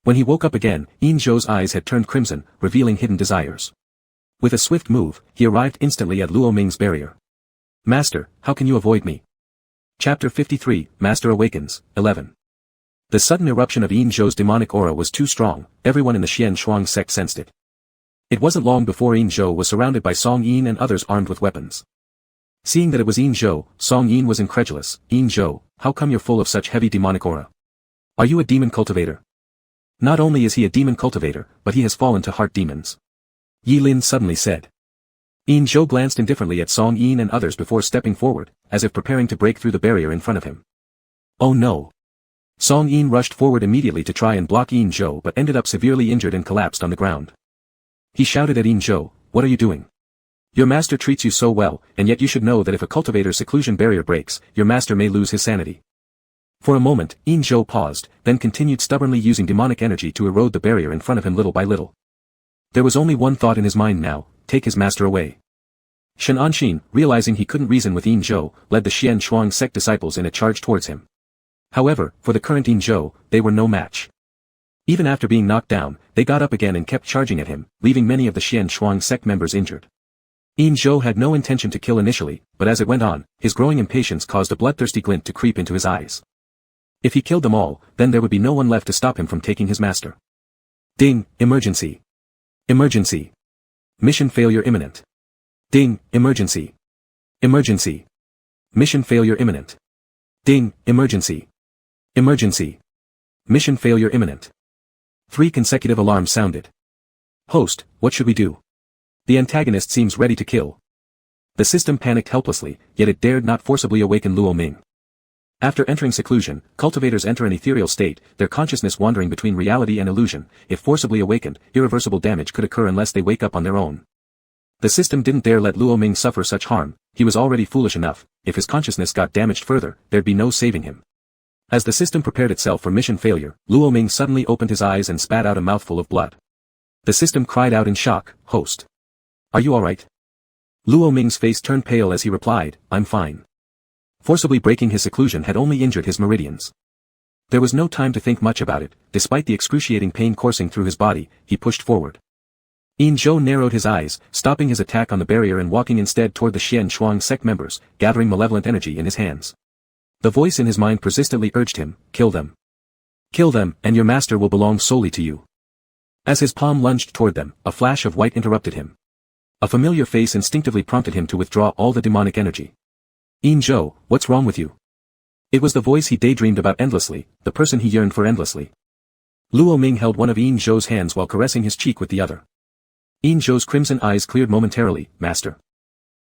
When he woke up again, Yin Zhou's eyes had turned crimson, revealing hidden desires. With a swift move, he arrived instantly at Luo Ming's barrier. Master, how can you avoid me? Chapter 53, Master Awakens, 11. The sudden eruption of Yin Zhou's demonic aura was too strong, everyone in the Xian Shuang sect sensed it. It wasn't long before Yin Zhou was surrounded by Song Yin and others armed with weapons. Seeing that it was Yin Zhou, Song Yin was incredulous. Yin Zhou, how come you're full of such heavy demonic aura? Are you a demon cultivator? Not only is he a demon cultivator, but he has fallen to heart demons. Yi Lin suddenly said. Yin Zhou glanced indifferently at Song Yin and others before stepping forward, as if preparing to break through the barrier in front of him. Oh no. Song Yin rushed forward immediately to try and block Yin Zhou but ended up severely injured and collapsed on the ground. He shouted at Yin Zhou, what are you doing? Your master treats you so well, and yet you should know that if a cultivator's seclusion barrier breaks, your master may lose his sanity. For a moment, Yin Zhou paused, then continued stubbornly using demonic energy to erode the barrier in front of him little by little. There was only one thought in his mind now, take his master away. Shen Anxin, realizing he couldn't reason with Yin Zhou, led the Xian Shuang sect disciples in a charge towards him. However, for the current Yin Zhou, they were no match. Even after being knocked down, they got up again and kept charging at him, leaving many of the Xian Shuang sect members injured. Yin Zhou had no intention to kill initially, but as it went on, his growing impatience caused a bloodthirsty glint to creep into his eyes. If he killed them all, then there would be no one left to stop him from taking his master. Ding, emergency. Emergency. Mission failure imminent. Ding, emergency. Emergency. Mission failure imminent. Ding, emergency. Emergency. Mission failure imminent. 3 consecutive alarms sounded. Host, what should we do? The antagonist seems ready to kill. The system panicked helplessly, yet it dared not forcibly awaken Luo Ming. After entering seclusion, cultivators enter an ethereal state, their consciousness wandering between reality and illusion. If forcibly awakened, irreversible damage could occur unless they wake up on their own. The system didn't dare let Luo Ming suffer such harm, he was already foolish enough, if his consciousness got damaged further, there'd be no saving him. As the system prepared itself for mission failure, Luo Ming suddenly opened his eyes and spat out a mouthful of blood. The system cried out in shock, host. Are you alright? Luo Ming's face turned pale as he replied, I'm fine. Forcibly breaking his seclusion had only injured his meridians. There was no time to think much about it, despite the excruciating pain coursing through his body, he pushed forward. Yin Zhou narrowed his eyes, stopping his attack on the barrier and walking instead toward the Xian Shuang sect members, gathering malevolent energy in his hands. The voice in his mind persistently urged him, kill them. Kill them, and your master will belong solely to you. As his palm lunged toward them, a flash of white interrupted him. A familiar face instinctively prompted him to withdraw all the demonic energy. Yin Zhou, what's wrong with you? It was the voice he daydreamed about endlessly, the person he yearned for endlessly. Luo Ming held one of Yin Zhou's hands while caressing his cheek with the other. Yin Zhou's crimson eyes cleared momentarily, master.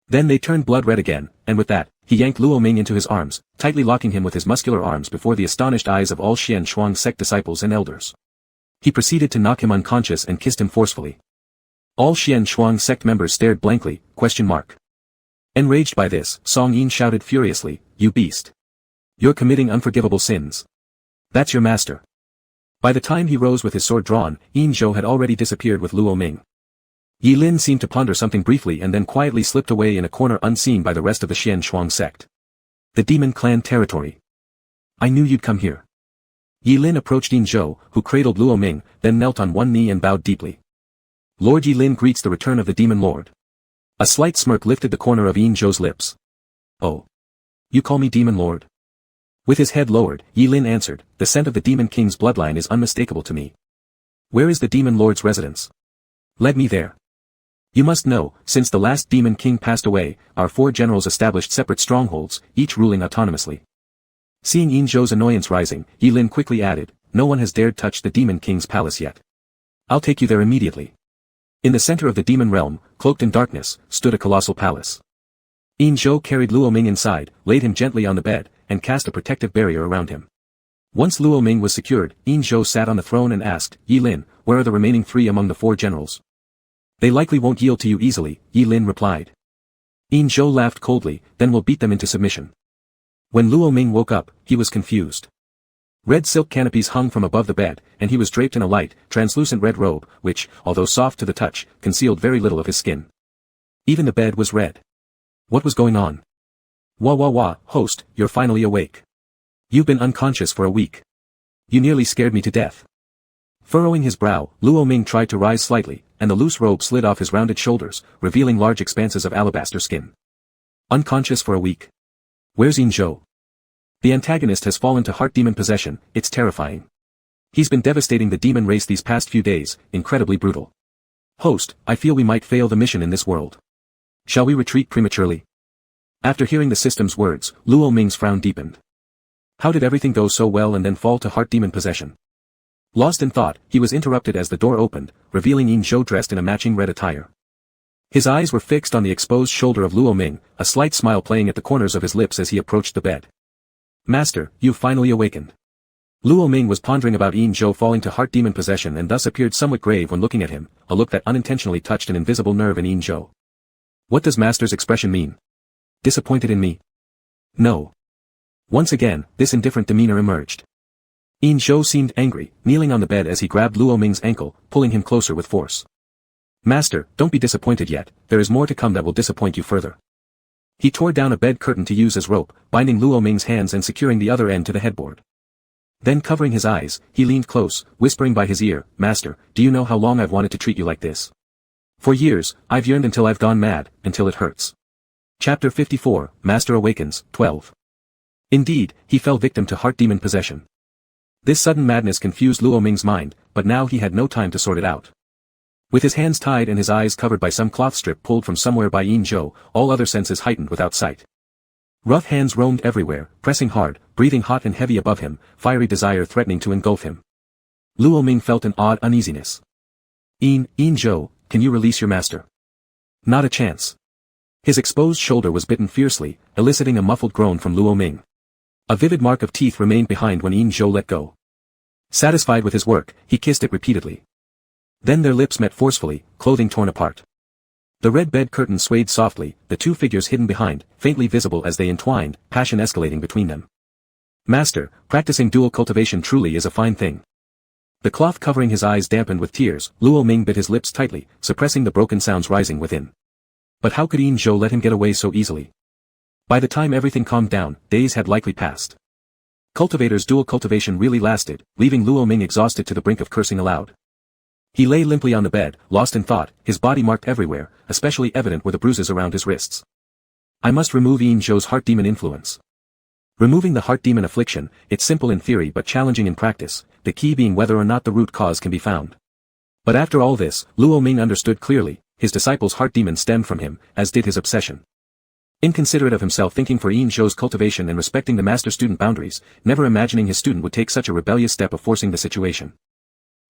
Then they turned blood red again, and with that, he yanked Luo Ming into his arms, tightly locking him with his muscular arms before the astonished eyes of all Xian Shuang sect disciples and elders. He proceeded to knock him unconscious and kissed him forcefully. All Xian Shuang sect members stared blankly, ? Enraged by this, Song Yin shouted furiously, "You beast! You're committing unforgivable sins. That's your master." By the time he rose with his sword drawn, Yin Zhou had already disappeared with Luo Ming. Yi Lin seemed to ponder something briefly and then quietly slipped away in a corner unseen by the rest of the Xian Shuang sect. The demon clan territory. I knew you'd come here. Yi Lin approached Yin Zhou, who cradled Luo Ming, then knelt on one knee and bowed deeply. Lord Yi Lin greets the return of the demon lord. A slight smirk lifted the corner of Yin Zhou's lips. Oh. You call me demon lord? With his head lowered, Yi Lin answered, the scent of the demon king's bloodline is unmistakable to me. Where is the demon lord's residence? Lead me there. You must know, since the last demon king passed away, our 4 generals established separate strongholds, each ruling autonomously. Seeing Yin Zhou's annoyance rising, Yi Lin quickly added, no one has dared touch the demon king's palace yet. I'll take you there immediately. In the center of the demon realm, cloaked in darkness, stood a colossal palace. Yin Zhou carried Luo Ming inside, laid him gently on the bed, and cast a protective barrier around him. Once Luo Ming was secured, Yin Zhou sat on the throne and asked, Yi Lin, where are the remaining 3 among the 4 generals? They likely won't yield to you easily, Yi Lin replied. Yin Zhou laughed coldly, then we'll beat them into submission. When Luo Ming woke up, he was confused. Red silk canopies hung from above the bed, and he was draped in a light, translucent red robe, which, although soft to the touch, concealed very little of his skin. Even the bed was red. What was going on? Wah, host, you're finally awake. You've been unconscious for a week. You nearly scared me to death. Furrowing his brow, Luo Ming tried to rise slightly, and the loose robe slid off his rounded shoulders, revealing large expanses of alabaster skin. Unconscious for a week? Where's Yin Zhou? The antagonist has fallen to heart demon possession, it's terrifying. He's been devastating the demon race these past few days, incredibly brutal. Host, I feel we might fail the mission in this world. Shall we retreat prematurely? After hearing the system's words, Luo Ming's frown deepened. How did everything go so well and then fall to heart demon possession? Lost in thought, he was interrupted as the door opened, revealing Yin Zhou dressed in a matching red attire. His eyes were fixed on the exposed shoulder of Luo Ming, a slight smile playing at the corners of his lips as he approached the bed. Master, you've finally awakened. Luo Ming was pondering about Yin Zhou falling to heart demon possession and thus appeared somewhat grave when looking at him, a look that unintentionally touched an invisible nerve in Yin Zhou. What does Master's expression mean? Disappointed in me? No. Once again, this indifferent demeanor emerged. Yin Zhou seemed angry, kneeling on the bed as he grabbed Luo Ming's ankle, pulling him closer with force. Master, don't be disappointed yet, there is more to come that will disappoint you further. He tore down a bed curtain to use as rope, binding Luo Ming's hands and securing the other end to the headboard. Then covering his eyes, he leaned close, whispering by his ear, Master, do you know how long I've wanted to treat you like this? For years, I've yearned until I've gone mad, until it hurts. Chapter 54, Master Awakens, 12. Indeed, he fell victim to heart demon possession. This sudden madness confused Luo Ming's mind, but now he had no time to sort it out. With his hands tied and his eyes covered by some cloth strip pulled from somewhere by Yin Zhou, all other senses heightened without sight. Rough hands roamed everywhere, pressing hard, breathing hot and heavy above him, fiery desire threatening to engulf him. Luo Ming felt an odd uneasiness. Yin Zhou, can you release your master? Not a chance. His exposed shoulder was bitten fiercely, eliciting a muffled groan from Luo Ming. A vivid mark of teeth remained behind when Yin Zhou let go. Satisfied with his work, he kissed it repeatedly. Then their lips met forcefully, clothing torn apart. The red bed curtain swayed softly, the 2 figures hidden behind, faintly visible as they entwined, passion escalating between them. Master, practicing dual cultivation truly is a fine thing. The cloth covering his eyes dampened with tears, Luo Ming bit his lips tightly, suppressing the broken sounds rising within. But how could Yin Zhou let him get away so easily? By the time everything calmed down, days had likely passed. Cultivator's dual cultivation really lasted, leaving Luo Ming exhausted to the brink of cursing aloud. He lay limply on the bed, lost in thought, his body marked everywhere, especially evident were the bruises around his wrists. I must remove Yin Zhou's heart demon influence. Removing the heart demon affliction, it's simple in theory but challenging in practice, the key being whether or not the root cause can be found. But after all this, Luo Ming understood clearly, his disciple's heart demon stemmed from him, as did his obsession. Inconsiderate of himself thinking for Yin Zhou's cultivation and respecting the master-student boundaries, never imagining his student would take such a rebellious step of forcing the situation.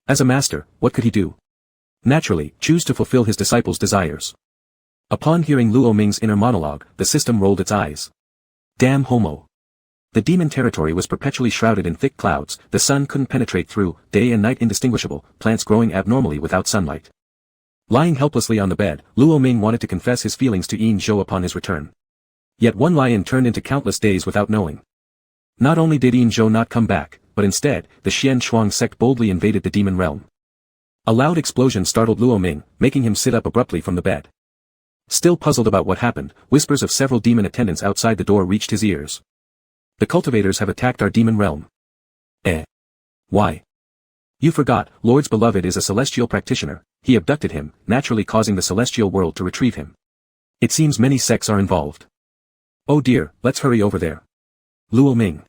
As a master, what could he do? Naturally, choose to fulfill his disciple's desires. Upon hearing Luo Ming's inner monologue, the system rolled its eyes. Damn homo. The demon territory was perpetually shrouded in thick clouds, the sun couldn't penetrate through, day and night indistinguishable, plants growing abnormally without sunlight. Lying helplessly on the bed, Luo Ming wanted to confess his feelings to Yin Zhou upon his return. Yet one lion turned into countless days without knowing. Not only did Yin Zhou not come back, but instead, the Xian Shuang sect boldly invaded the demon realm. A loud explosion startled Luo Ming, making him sit up abruptly from the bed. Still puzzled about what happened, whispers of several demon attendants outside the door reached his ears. The cultivators have attacked our demon realm. Why? You forgot, Lord's beloved is a celestial practitioner. He abducted him, naturally causing the celestial world to retrieve him. It seems many sects are involved. Oh dear, let's hurry over there. Luo Ming.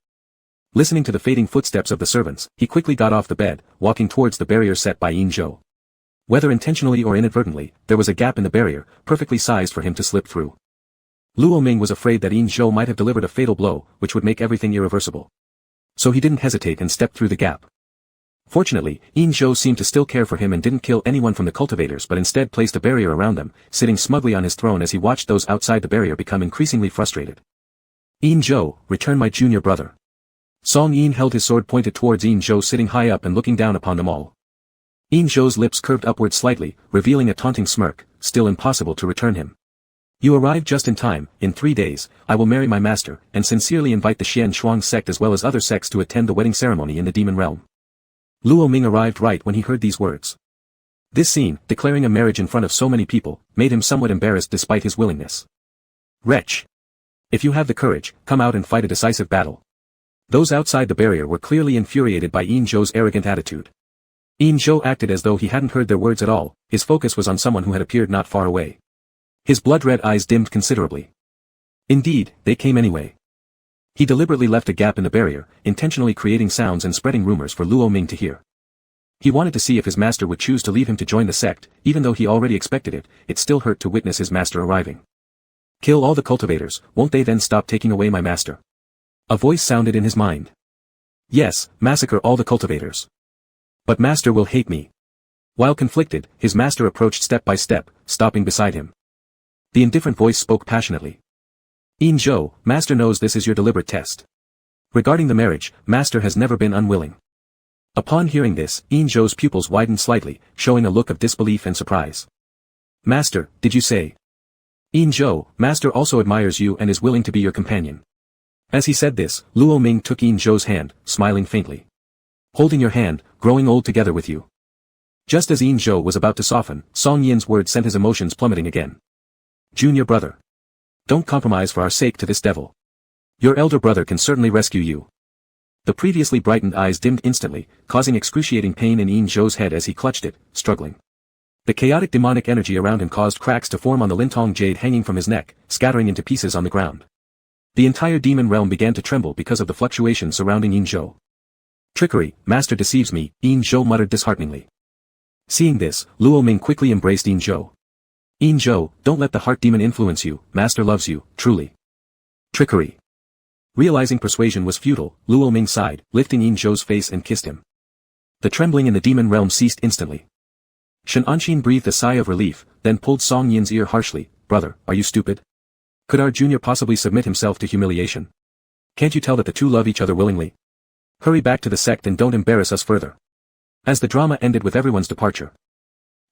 Listening to the fading footsteps of the servants, he quickly got off the bed, walking towards the barrier set by Yin Zhou. Whether intentionally or inadvertently, there was a gap in the barrier, perfectly sized for him to slip through. Luo Ming was afraid that Yin Zhou might have delivered a fatal blow, which would make everything irreversible. So he didn't hesitate and stepped through the gap. Fortunately, Yin Zhou seemed to still care for him and didn't kill anyone from the cultivators but instead placed a barrier around them, sitting smugly on his throne as he watched those outside the barrier become increasingly frustrated. Yin Zhou, return my junior brother. Song Yin held his sword pointed towards Yin Zhou sitting high up and looking down upon them all. Yin Zhou's lips curved upward slightly, revealing a taunting smirk, still impossible to return him. You arrived just in time. In 3 days, I will marry my master, and sincerely invite the Xian Shuang sect as well as other sects to attend the wedding ceremony in the demon realm. Luo Ming arrived right when he heard these words. This scene, declaring a marriage in front of so many people, made him somewhat embarrassed despite his willingness. Wretch! If you have the courage, come out and fight a decisive battle. Those outside the barrier were clearly infuriated by Yin Zhou's arrogant attitude. Yin Zhou acted as though he hadn't heard their words at all, his focus was on someone who had appeared not far away. His blood-red eyes dimmed considerably. Indeed, they came anyway. He deliberately left a gap in the barrier, intentionally creating sounds and spreading rumors for Luo Ming to hear. He wanted to see if his master would choose to leave him to join the sect, even though he already expected it, it still hurt to witness his master arriving. Kill all the cultivators, won't they then stop taking away my master? A voice sounded in his mind. Yes, massacre all the cultivators. But master will hate me. While conflicted, his master approached step by step, stopping beside him. The indifferent voice spoke passionately. Yin Zhou, master knows this is your deliberate test. Regarding the marriage, master has never been unwilling. Upon hearing this, Yin Zhou's pupils widened slightly, showing a look of disbelief and surprise. Master, did you say? Yin Zhou, master also admires you and is willing to be your companion. As he said this, Luo Ming took Yin Zhou's hand, smiling faintly. Holding your hand, growing old together with you. Just as Yin Zhou was about to soften, Song Yin's words sent his emotions plummeting again. Junior brother. Don't compromise for our sake to this devil. Your elder brother can certainly rescue you. The previously brightened eyes dimmed instantly, causing excruciating pain in Yin Zhou's head as he clutched it, struggling. The chaotic demonic energy around him caused cracks to form on the Lintong jade hanging from his neck, scattering into pieces on the ground. The entire demon realm began to tremble because of the fluctuations surrounding Yin Zhou. Trickery, master deceives me, Yin Zhou muttered dishearteningly. Seeing this, Luo Ming quickly embraced Yin Zhou. Yin Zhou, don't let the heart demon influence you, master loves you, truly. Trickery. Realizing persuasion was futile, Luo Ming sighed, lifting Yin Zhou's face and kissed him. The trembling in the demon realm ceased instantly. Shen Anxin breathed a sigh of relief, then pulled Song Yin's ear harshly. Brother, are you stupid? Could our junior possibly submit himself to humiliation? Can't you tell that the two love each other willingly? Hurry back to the sect and don't embarrass us further. As the drama ended with everyone's departure.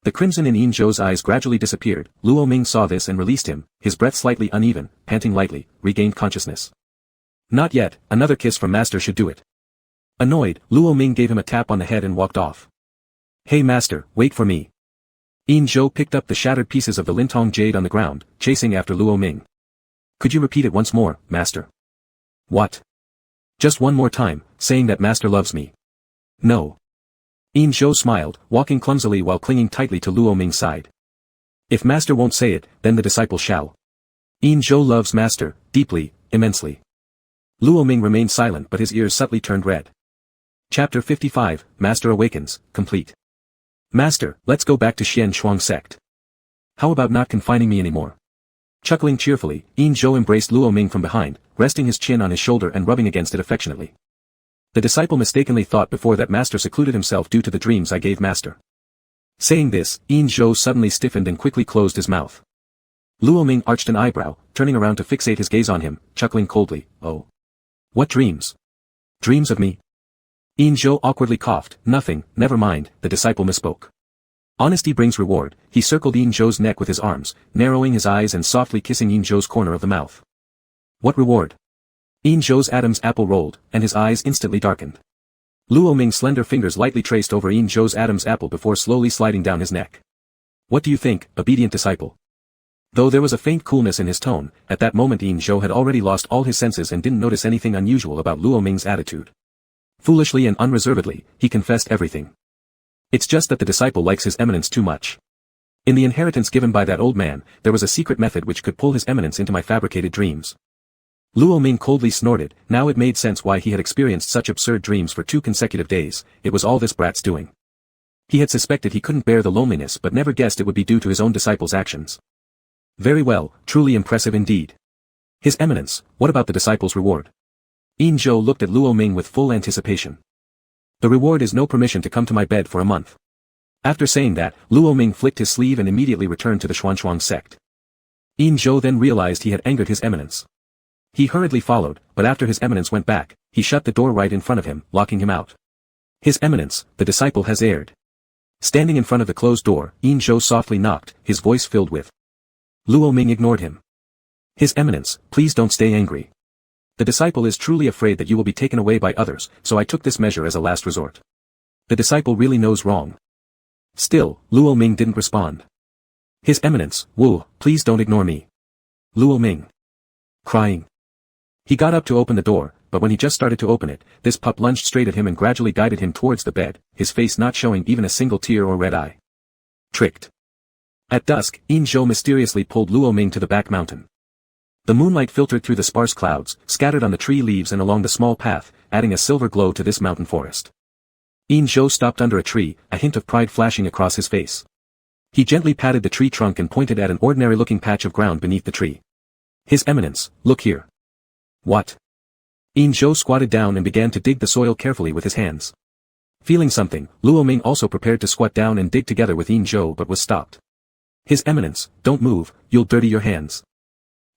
The crimson in Yin Zhou's eyes gradually disappeared. Luo Ming saw this and released him, his breath slightly uneven, panting lightly, regained consciousness. Not yet, another kiss from master should do it. Annoyed, Luo Ming gave him a tap on the head and walked off. Hey master, wait for me. Yin Zhou picked up the shattered pieces of the Lintong jade on the ground, chasing after Luo Ming. Could you repeat it once more, master? What? Just one more time, saying that master loves me. No. Yin Zhou smiled, walking clumsily while clinging tightly to Luo Ming's side. If master won't say it, then the disciple shall. Yin Zhou loves master, deeply, immensely. Luo Ming remained silent but his ears subtly turned red. Chapter 55, Master Awakens, complete. Master, let's go back to Xian Shuang sect. How about not confining me anymore? Chuckling cheerfully, Yin Zhou embraced Luo Ming from behind, resting his chin on his shoulder and rubbing against it affectionately. The disciple mistakenly thought before that master secluded himself due to the dreams I gave master. Saying this, Yin Zhou suddenly stiffened and quickly closed his mouth. Luo Ming arched an eyebrow, turning around to fixate his gaze on him, chuckling coldly, oh. What dreams? Dreams of me? Engsub awkwardly coughed. Nothing, never mind, the disciple misspoke. Honesty brings reward. He circled Engsub's neck with his arms, narrowing his eyes and softly kissing Engsub's corner of the mouth. What reward? Engsub's Adam's apple rolled, and his eyes instantly darkened. Luo Ming's slender fingers lightly traced over Engsub's Adam's apple before slowly sliding down his neck. What do you think, obedient disciple? Though there was a faint coolness in his tone, at that moment Engsub had already lost all his senses and didn't notice anything unusual about Luo Ming's attitude. Foolishly and unreservedly, he confessed everything. It's just that the disciple likes his eminence too much. In the inheritance given by that old man, there was a secret method which could pull his eminence into my fabricated dreams. Luo Ming coldly snorted. Now it made sense why he had experienced such absurd dreams for 2 consecutive days. It was all this brat's doing. He had suspected he couldn't bear the loneliness but never guessed it would be due to his own disciple's actions. Very well, truly impressive indeed. His eminence, what about the disciple's reward? Engsub looked at Luo Ming with full anticipation. The reward is no permission to come to my bed for a month. After saying that, Luo Ming flicked his sleeve and immediately returned to the Xuanzhuang sect. Engsub then realized he had angered his eminence. He hurriedly followed, but after his eminence went back, he shut the door right in front of him, locking him out. His eminence, the disciple has erred. Standing in front of the closed door, Engsub softly knocked, his voice filled with. Luo Ming ignored him. His eminence, please don't stay angry. The disciple is truly afraid that you will be taken away by others, so I took this measure as a last resort. The disciple really knows wrong. Still, Luo Ming didn't respond. His eminence, Wu, please don't ignore me. Luo Ming. Crying. He got up to open the door, but when he just started to open it, this pup lunged straight at him and gradually guided him towards the bed, his face not showing even a single tear or red eye. Tricked. At dusk, Engsub mysteriously pulled Luo Ming to the back mountain. The moonlight filtered through the sparse clouds, scattered on the tree leaves and along the small path, adding a silver glow to this mountain forest. Engsub stopped under a tree, a hint of pride flashing across his face. He gently patted the tree trunk and pointed at an ordinary-looking patch of ground beneath the tree. His eminence, look here. What? Engsub squatted down and began to dig the soil carefully with his hands. Feeling something, Luo Ming also prepared to squat down and dig together with Engsub but was stopped. His eminence, don't move, you'll dirty your hands.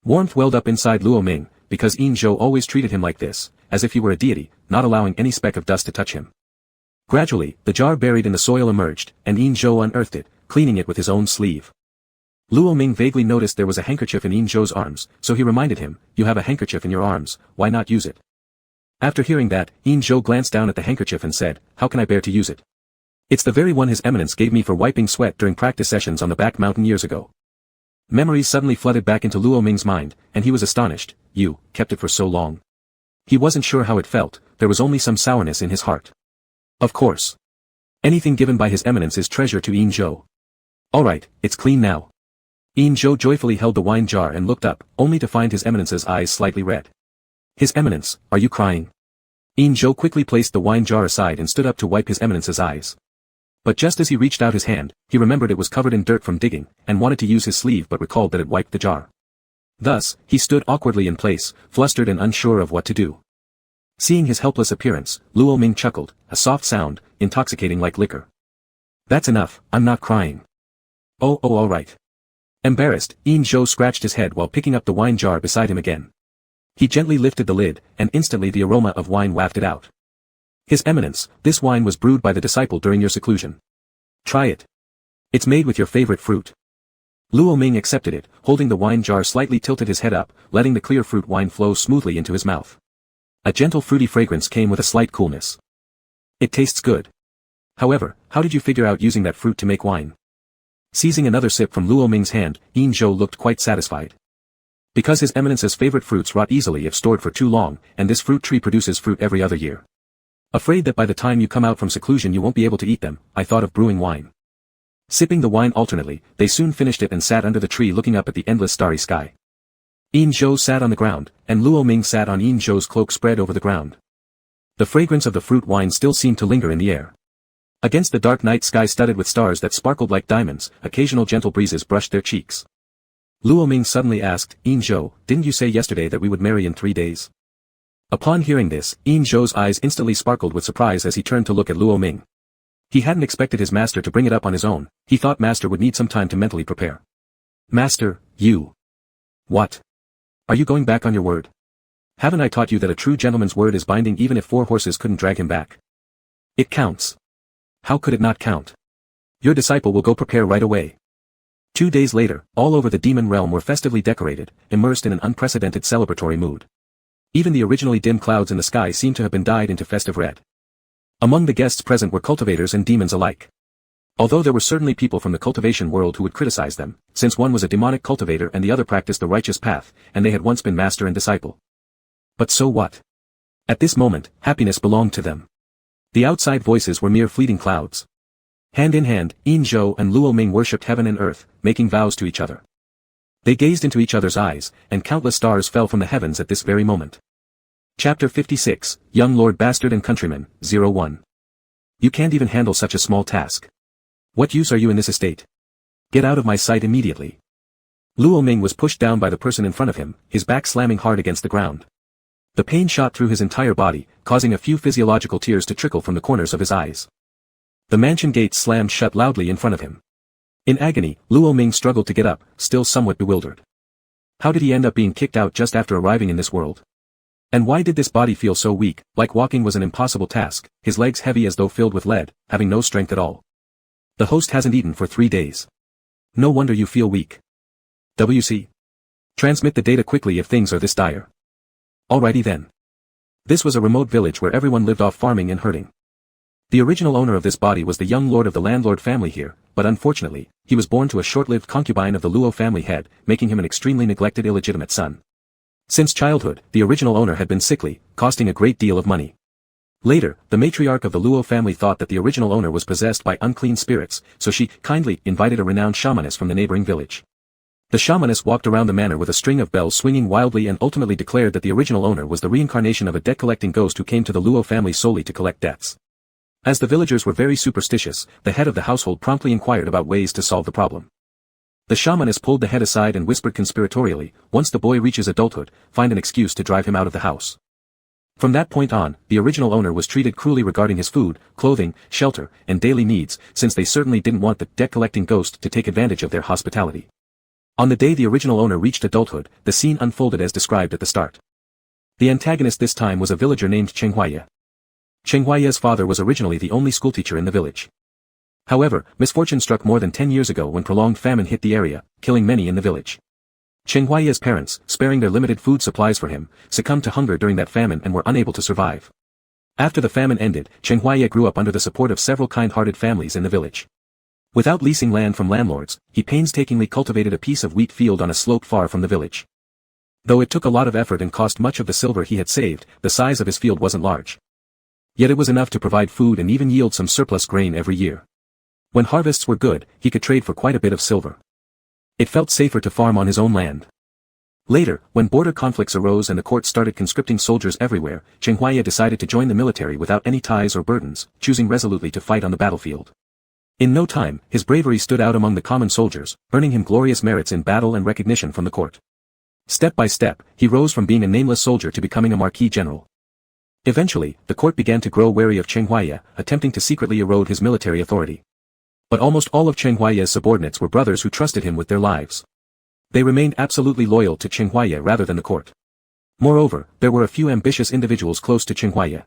Warmth welled up inside Luo Ming, because Engsub always treated him like this, as if he were a deity, not allowing any speck of dust to touch him. Gradually, the jar buried in the soil emerged, and Engsub unearthed it, cleaning it with his own sleeve. Luo Ming vaguely noticed there was a handkerchief in Engsub's arms, so he reminded him, you have a handkerchief in your arms, why not use it? After hearing that, Engsub glanced down at the handkerchief and said, how can I bear to use it? It's the very one his eminence gave me for wiping sweat during practice sessions on the back mountain years ago. Memories suddenly flooded back into Luo Ming's mind, and he was astonished. You kept it for so long. He wasn't sure how it felt, there was only some sourness in his heart. Of course. Anything given by his eminence is treasure to Engsub. Alright, it's clean now. Engsub joyfully held the wine jar and looked up, only to find his eminence's eyes slightly red. His eminence, are you crying? Engsub quickly placed the wine jar aside and stood up to wipe his eminence's eyes. But just as he reached out his hand, he remembered it was covered in dirt from digging, and wanted to use his sleeve but recalled that it wiped the jar. Thus, he stood awkwardly in place, flustered and unsure of what to do. Seeing his helpless appearance, Luo Ming chuckled, a soft sound, intoxicating like liquor. That's enough, I'm not crying. Oh alright. Embarrassed, Engsub scratched his head while picking up the wine jar beside him again. He gently lifted the lid, and instantly the aroma of wine wafted out. His eminence, this wine was brewed by the disciple during your seclusion. Try it. It's made with your favorite fruit. Luo Ming accepted it, holding the wine jar slightly tilted his head up, letting the clear fruit wine flow smoothly into his mouth. A gentle fruity fragrance came with a slight coolness. It tastes good. However, how did you figure out using that fruit to make wine? Seizing another sip from Luo Ming's hand, Engsub looked quite satisfied. Because his eminence's favorite fruits rot easily if stored for too long, and this fruit tree produces fruit every other year. Afraid that by the time you come out from seclusion you won't be able to eat them, I thought of brewing wine. Sipping the wine alternately, they soon finished it and sat under the tree looking up at the endless starry sky. Engsub sat on the ground, and Luo Ming sat on Engsub's cloak spread over the ground. The fragrance of the fruit wine still seemed to linger in the air. Against the dark night sky studded with stars that sparkled like diamonds, occasional gentle breezes brushed their cheeks. Luo Ming suddenly asked, Engsub, didn't you say yesterday that we would marry in 3 days? Upon hearing this, Engsub's eyes instantly sparkled with surprise as he turned to look at Luo Ming. He hadn't expected his master to bring it up on his own, he thought master would need some time to mentally prepare. Master, you. What? Are you going back on your word? Haven't I taught you that a true gentleman's word is binding even if 4 horses couldn't drag him back? It counts. How could it not count? Your disciple will go prepare right away. 2 days later, all over the demon realm were festively decorated, immersed in an unprecedented celebratory mood. Even the originally dim clouds in the sky seemed to have been dyed into festive red. Among the guests present were cultivators and demons alike. Although there were certainly people from the cultivation world who would criticize them, since one was a demonic cultivator and the other practiced the righteous path, and they had once been master and disciple. But so what? At this moment, happiness belonged to them. The outside voices were mere fleeting clouds. Hand in hand, Yin Zhou and Luo Ming worshipped heaven and earth, making vows to each other. They gazed into each other's eyes, and countless stars fell from the heavens at this very moment. Chapter 56, Young Lord Bastard and Countryman, 01. You can't even handle such a small task. What use are you in this estate? Get out of my sight immediately. Luo Ming was pushed down by the person in front of him, his back slamming hard against the ground. The pain shot through his entire body, causing a few physiological tears to trickle from the corners of his eyes. The mansion gates slammed shut loudly in front of him. In agony, Luo Ming struggled to get up, still somewhat bewildered. How did he end up being kicked out just after arriving in this world? And why did this body feel so weak, like walking was an impossible task, his legs heavy as though filled with lead, having no strength at all? The host hasn't eaten for 3 days. No wonder you feel weak. WC. Transmit the data quickly if things are this dire. Alrighty then. This was a remote village where everyone lived off farming and herding. The original owner of this body was the young lord of the landlord family here, but unfortunately, he was born to a short-lived concubine of the Luo family head, making him an extremely neglected illegitimate son. Since childhood, the original owner had been sickly, costing a great deal of money. Later, the matriarch of the Luo family thought that the original owner was possessed by unclean spirits, so she kindly invited a renowned shamaness from the neighboring village. The shamaness walked around the manor with a string of bells swinging wildly and ultimately declared that the original owner was the reincarnation of a debt-collecting ghost who came to the Luo family solely to collect debts. As the villagers were very superstitious, the head of the household promptly inquired about ways to solve the problem. The shamaness pulled the head aside and whispered conspiratorially, once the boy reaches adulthood, find an excuse to drive him out of the house. From that point on, the original owner was treated cruelly regarding his food, clothing, shelter, and daily needs, since they certainly didn't want the debt-collecting ghost to take advantage of their hospitality. On the day the original owner reached adulthood, the scene unfolded as described at the start. The antagonist this time was a villager named Cheng Huaiye. Cheng Huaiye's father was originally the only schoolteacher in the village. However, misfortune struck more than 10 years ago when prolonged famine hit the area, killing many in the village. Cheng Huaiye's parents, sparing their limited food supplies for him, succumbed to hunger during that famine and were unable to survive. After the famine ended, Cheng Huaiye grew up under the support of several kind-hearted families in the village. Without leasing land from landlords, he painstakingly cultivated a piece of wheat field on a slope far from the village. Though it took a lot of effort and cost much of the silver he had saved, the size of his field wasn't large. Yet it was enough to provide food and even yield some surplus grain every year. When harvests were good, he could trade for quite a bit of silver. It felt safer to farm on his own land. Later, when border conflicts arose and the court started conscripting soldiers everywhere, Cheng Huaiye decided to join the military without any ties or burdens, choosing resolutely to fight on the battlefield. In no time, his bravery stood out among the common soldiers, earning him glorious merits in battle and recognition from the court. Step by step, he rose from being a nameless soldier to becoming a marquis general. Eventually, the court began to grow wary of Cheng Huaiye, attempting to secretly erode his military authority. But almost all of Cheng Huaiye's subordinates were brothers who trusted him with their lives. They remained absolutely loyal to Cheng Huaiye rather than the court. Moreover, there were a few ambitious individuals close to Cheng Huaiye.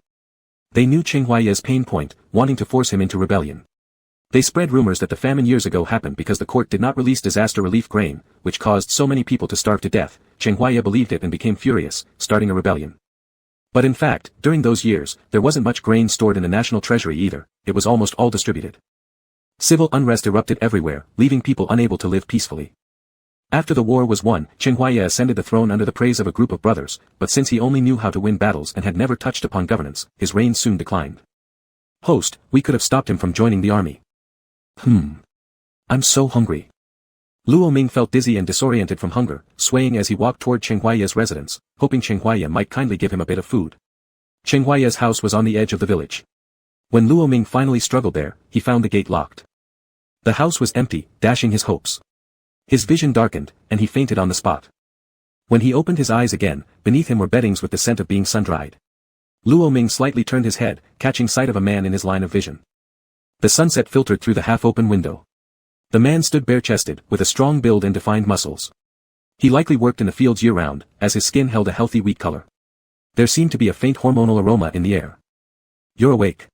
They knew Cheng Huaiye's pain point, wanting to force him into rebellion. They spread rumors that the famine years ago happened because the court did not release disaster relief grain, which caused so many people to starve to death. Cheng Huaiye believed it and became furious, starting a rebellion. But in fact, during those years, there wasn't much grain stored in the national treasury either, it was almost all distributed. Civil unrest erupted everywhere, leaving people unable to live peacefully. After the war was won, Cheng Huaiye ascended the throne under the praise of a group of brothers, but since he only knew how to win battles and had never touched upon governance, his reign soon declined. Host, we could have stopped him from joining the army. I'm so hungry. Luo Ming felt dizzy and disoriented from hunger, swaying as he walked toward Cheng Huaiye's residence, hoping Cheng Huaiye might kindly give him a bit of food. Cheng Huaiye's house was on the edge of the village. When Luo Ming finally struggled there, he found the gate locked. The house was empty, dashing his hopes. His vision darkened, and he fainted on the spot. When he opened his eyes again, beneath him were beddings with the scent of being sun-dried. Luo Ming slightly turned his head, catching sight of a man in his line of vision. The sunset filtered through the half-open window. The man stood bare-chested, with a strong build and defined muscles. He likely worked in the fields year-round, as his skin held a healthy wheat color. There seemed to be a faint hormonal aroma in the air. You're awake.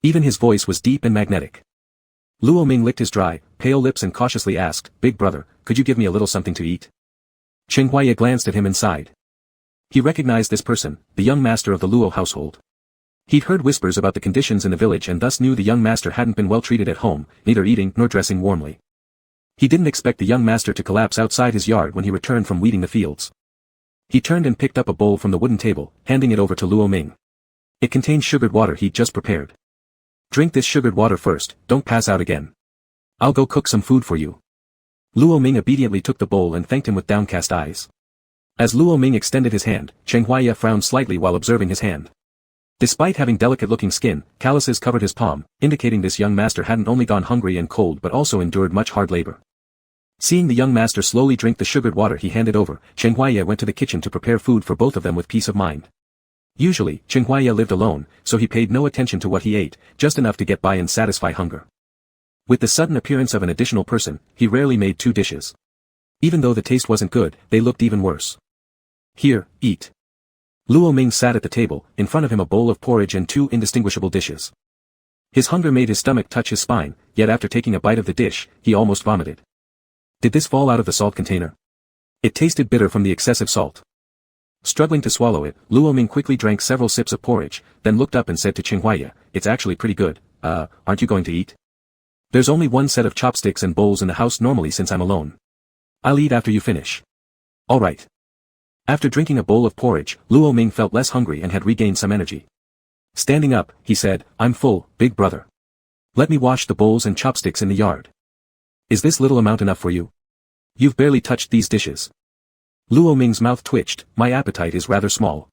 Even his voice was deep and magnetic. Luo Ming licked his dry, pale lips and cautiously asked, "Big brother, could you give me a little something to eat?" Chen Huaiya glanced at him and sighed. He recognized this person, the young master of the Luo household. He'd heard whispers about the conditions in the village and thus knew the young master hadn't been well treated at home, neither eating nor dressing warmly. He didn't expect the young master to collapse outside his yard when he returned from weeding the fields. He turned and picked up a bowl from the wooden table, handing it over to Luo Ming. It contained sugared water he'd just prepared. "Drink this sugared water first, don't pass out again. I'll go cook some food for you." Luo Ming obediently took the bowl and thanked him with downcast eyes. As Luo Ming extended his hand, Chen Huaiya frowned slightly while observing his hand. Despite having delicate-looking skin, calluses covered his palm, indicating this young master hadn't only gone hungry and cold but also endured much hard labor. Seeing the young master slowly drink the sugared water he handed over, Chen Huaiya went to the kitchen to prepare food for both of them with peace of mind. Usually, Chen Huaiya lived alone, so he paid no attention to what he ate, just enough to get by and satisfy hunger. With the sudden appearance of an additional person, he rarely made two dishes. Even though the taste wasn't good, they looked even worse. "Here, eat." Luo Ming sat at the table, in front of him a bowl of porridge and two indistinguishable dishes. His hunger made his stomach touch his spine, yet after taking a bite of the dish, he almost vomited. Did this fall out of the salt container? It tasted bitter from the excessive salt. Struggling to swallow it, Luo Ming quickly drank several sips of porridge, then looked up and said to Chen Huaiya, "It's actually pretty good, aren't you going to eat? There's only one set of chopsticks and bowls in the house normally since I'm alone. I'll eat after you finish." "All right." After drinking a bowl of porridge, Luo Ming felt less hungry and had regained some energy. Standing up, he said, "I'm full, big brother. Let me wash the bowls and chopsticks in the yard." "Is this little amount enough for you? You've barely touched these dishes." Luo Ming's mouth twitched, "My appetite is rather small."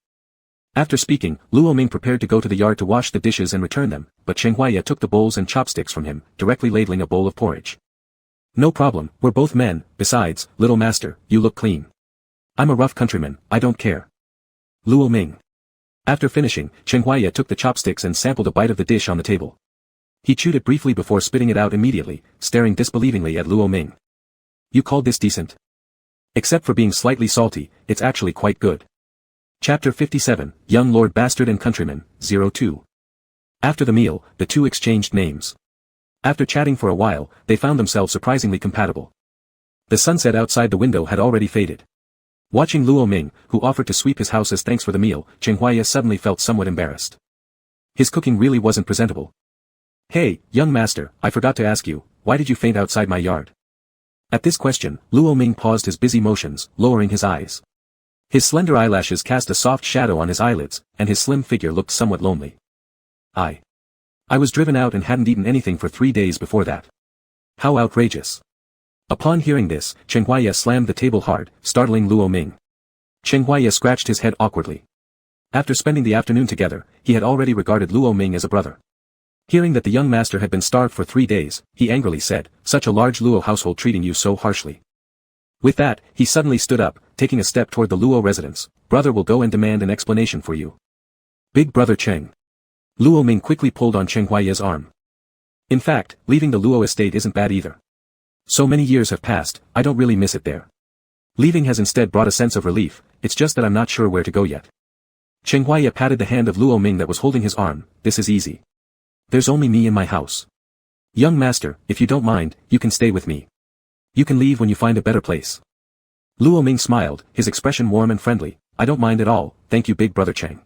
After speaking, Luo Ming prepared to go to the yard to wash the dishes and return them, but Chen Huaiya took the bowls and chopsticks from him, directly ladling a bowl of porridge. "No problem, we're both men, besides, little master, you look clean. I'm a rough countryman, I don't care." Luo Ming. After finishing, Chen Huaiya took the chopsticks and sampled a bite of the dish on the table. He chewed it briefly before spitting it out immediately, staring disbelievingly at Luo Ming. "You called this decent? Except for being slightly salty, it's actually quite good." Chapter 57, Young Lord Bastard and Countryman, 02. After the meal, the two exchanged names. After chatting for a while, they found themselves surprisingly compatible. The sunset outside the window had already faded. Watching Luo Ming, who offered to sweep his house as thanks for the meal, Chen Huaiya suddenly felt somewhat embarrassed. His cooking really wasn't presentable. "Hey, young master, I forgot to ask you, why did you faint outside my yard?" At this question, Luo Ming paused his busy motions, lowering his eyes. His slender eyelashes cast a soft shadow on his eyelids, and his slim figure looked somewhat lonely. I was driven out and hadn't eaten anything for 3 days before that. How outrageous." Upon hearing this, Chen Huaiya slammed the table hard, startling Luo Ming. Chen Huaiya scratched his head awkwardly. After spending the afternoon together, he had already regarded Luo Ming as a brother. Hearing that the young master had been starved for 3 days, he angrily said, "Such a large Luo household treating you so harshly." With that, he suddenly stood up, taking a step toward the Luo residence. "Brother will go and demand an explanation for you." "Big brother Cheng." Luo Ming quickly pulled on Chen Huaiya's arm. "In fact, leaving the Luo estate isn't bad either. So many years have passed, I don't really miss it there. Leaving has instead brought a sense of relief, it's just that I'm not sure where to go yet." Chen Huaiya patted the hand of Luo Ming that was holding his arm. "This is easy. There's only me in my house. Young master, if you don't mind, you can stay with me. You can leave when you find a better place." Luo Ming smiled, his expression warm and friendly. "I don't mind at all, thank you big brother Cheng.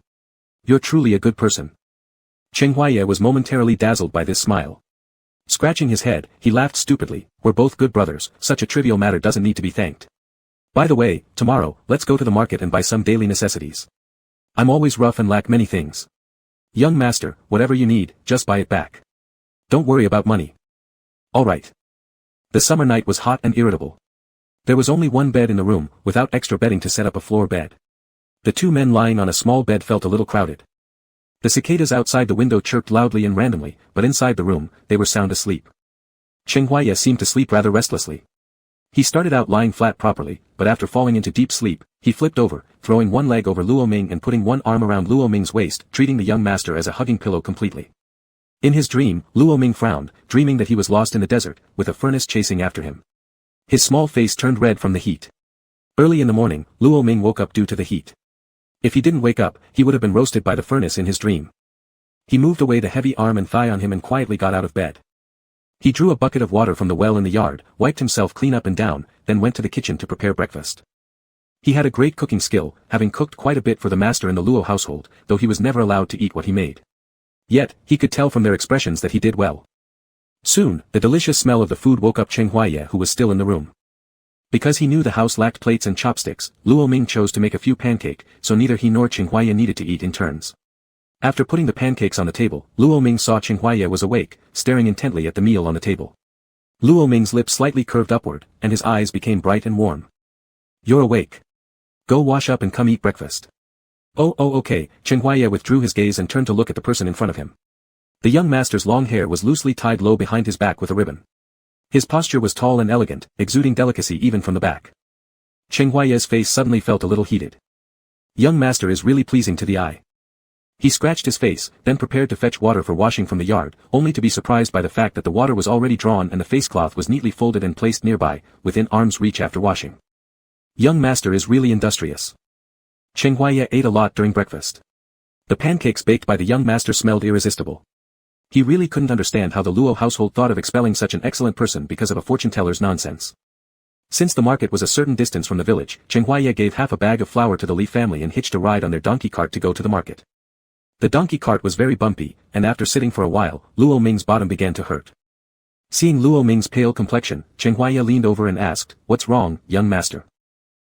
You're truly a good person." Chen Huaiya was momentarily dazzled by this smile. Scratching his head, he laughed stupidly. "We're both good brothers, such a trivial matter doesn't need to be thanked. By the way, tomorrow, let's go to the market and buy some daily necessities. I'm always rough and lack many things. Young master, whatever you need, just buy it back. Don't worry about money." "All right." The summer night was hot and irritable. There was only one bed in the room, without extra bedding to set up a floor bed. The two men lying on a small bed felt a little crowded. The cicadas outside the window chirped loudly and randomly, but inside the room, they were sound asleep. Chen Huaiya seemed to sleep rather restlessly. He started out lying flat properly, but after falling into deep sleep, he flipped over, throwing one leg over Luo Ming and putting one arm around Luo Ming's waist, treating the young master as a hugging pillow completely. In his dream, Luo Ming frowned, dreaming that he was lost in the desert, with a furnace chasing after him. His small face turned red from the heat. Early in the morning, Luo Ming woke up due to the heat. If he didn't wake up, he would have been roasted by the furnace in his dream. He moved away the heavy arm and thigh on him and quietly got out of bed. He drew a bucket of water from the well in the yard, wiped himself clean up and down, then went to the kitchen to prepare breakfast. He had a great cooking skill, having cooked quite a bit for the master in the Luo household, though he was never allowed to eat what he made. Yet, he could tell from their expressions that he did well. Soon, the delicious smell of the food woke up Chen Huaiye, who was still in the room. Because he knew the house lacked plates and chopsticks, Luo Ming chose to make a few pancakes, so neither he nor Chen Huaiye needed to eat in turns. After putting the pancakes on the table, Luo Ming saw Chen Huaiye was awake, staring intently at the meal on the table. Luo Ming's lips slightly curved upward, and his eyes became bright and warm. "You're awake. Go wash up and come eat breakfast." Oh, okay." Chen Huaiye withdrew his gaze and turned to look at the person in front of him. The young master's long hair was loosely tied low behind his back with a ribbon. His posture was tall and elegant, exuding delicacy even from the back. Chen Huaiye's face suddenly felt a little heated. Young master is really pleasing to the eye. He scratched his face, then prepared to fetch water for washing from the yard, only to be surprised by the fact that the water was already drawn and the face cloth was neatly folded and placed nearby, within arm's reach after washing. Young master is really industrious. Chen Huaiye ate a lot during breakfast. The pancakes baked by the young master smelled irresistible. He really couldn't understand how the Luo household thought of expelling such an excellent person because of a fortune-teller's nonsense. Since the market was a certain distance from the village, Chen Huaiye gave half a bag of flour to the Li family and hitched a ride on their donkey cart to go to the market. The donkey cart was very bumpy, and after sitting for a while, Luo Ming's bottom began to hurt. Seeing Luo Ming's pale complexion, Chen Huaiye leaned over and asked, "What's wrong, young master?"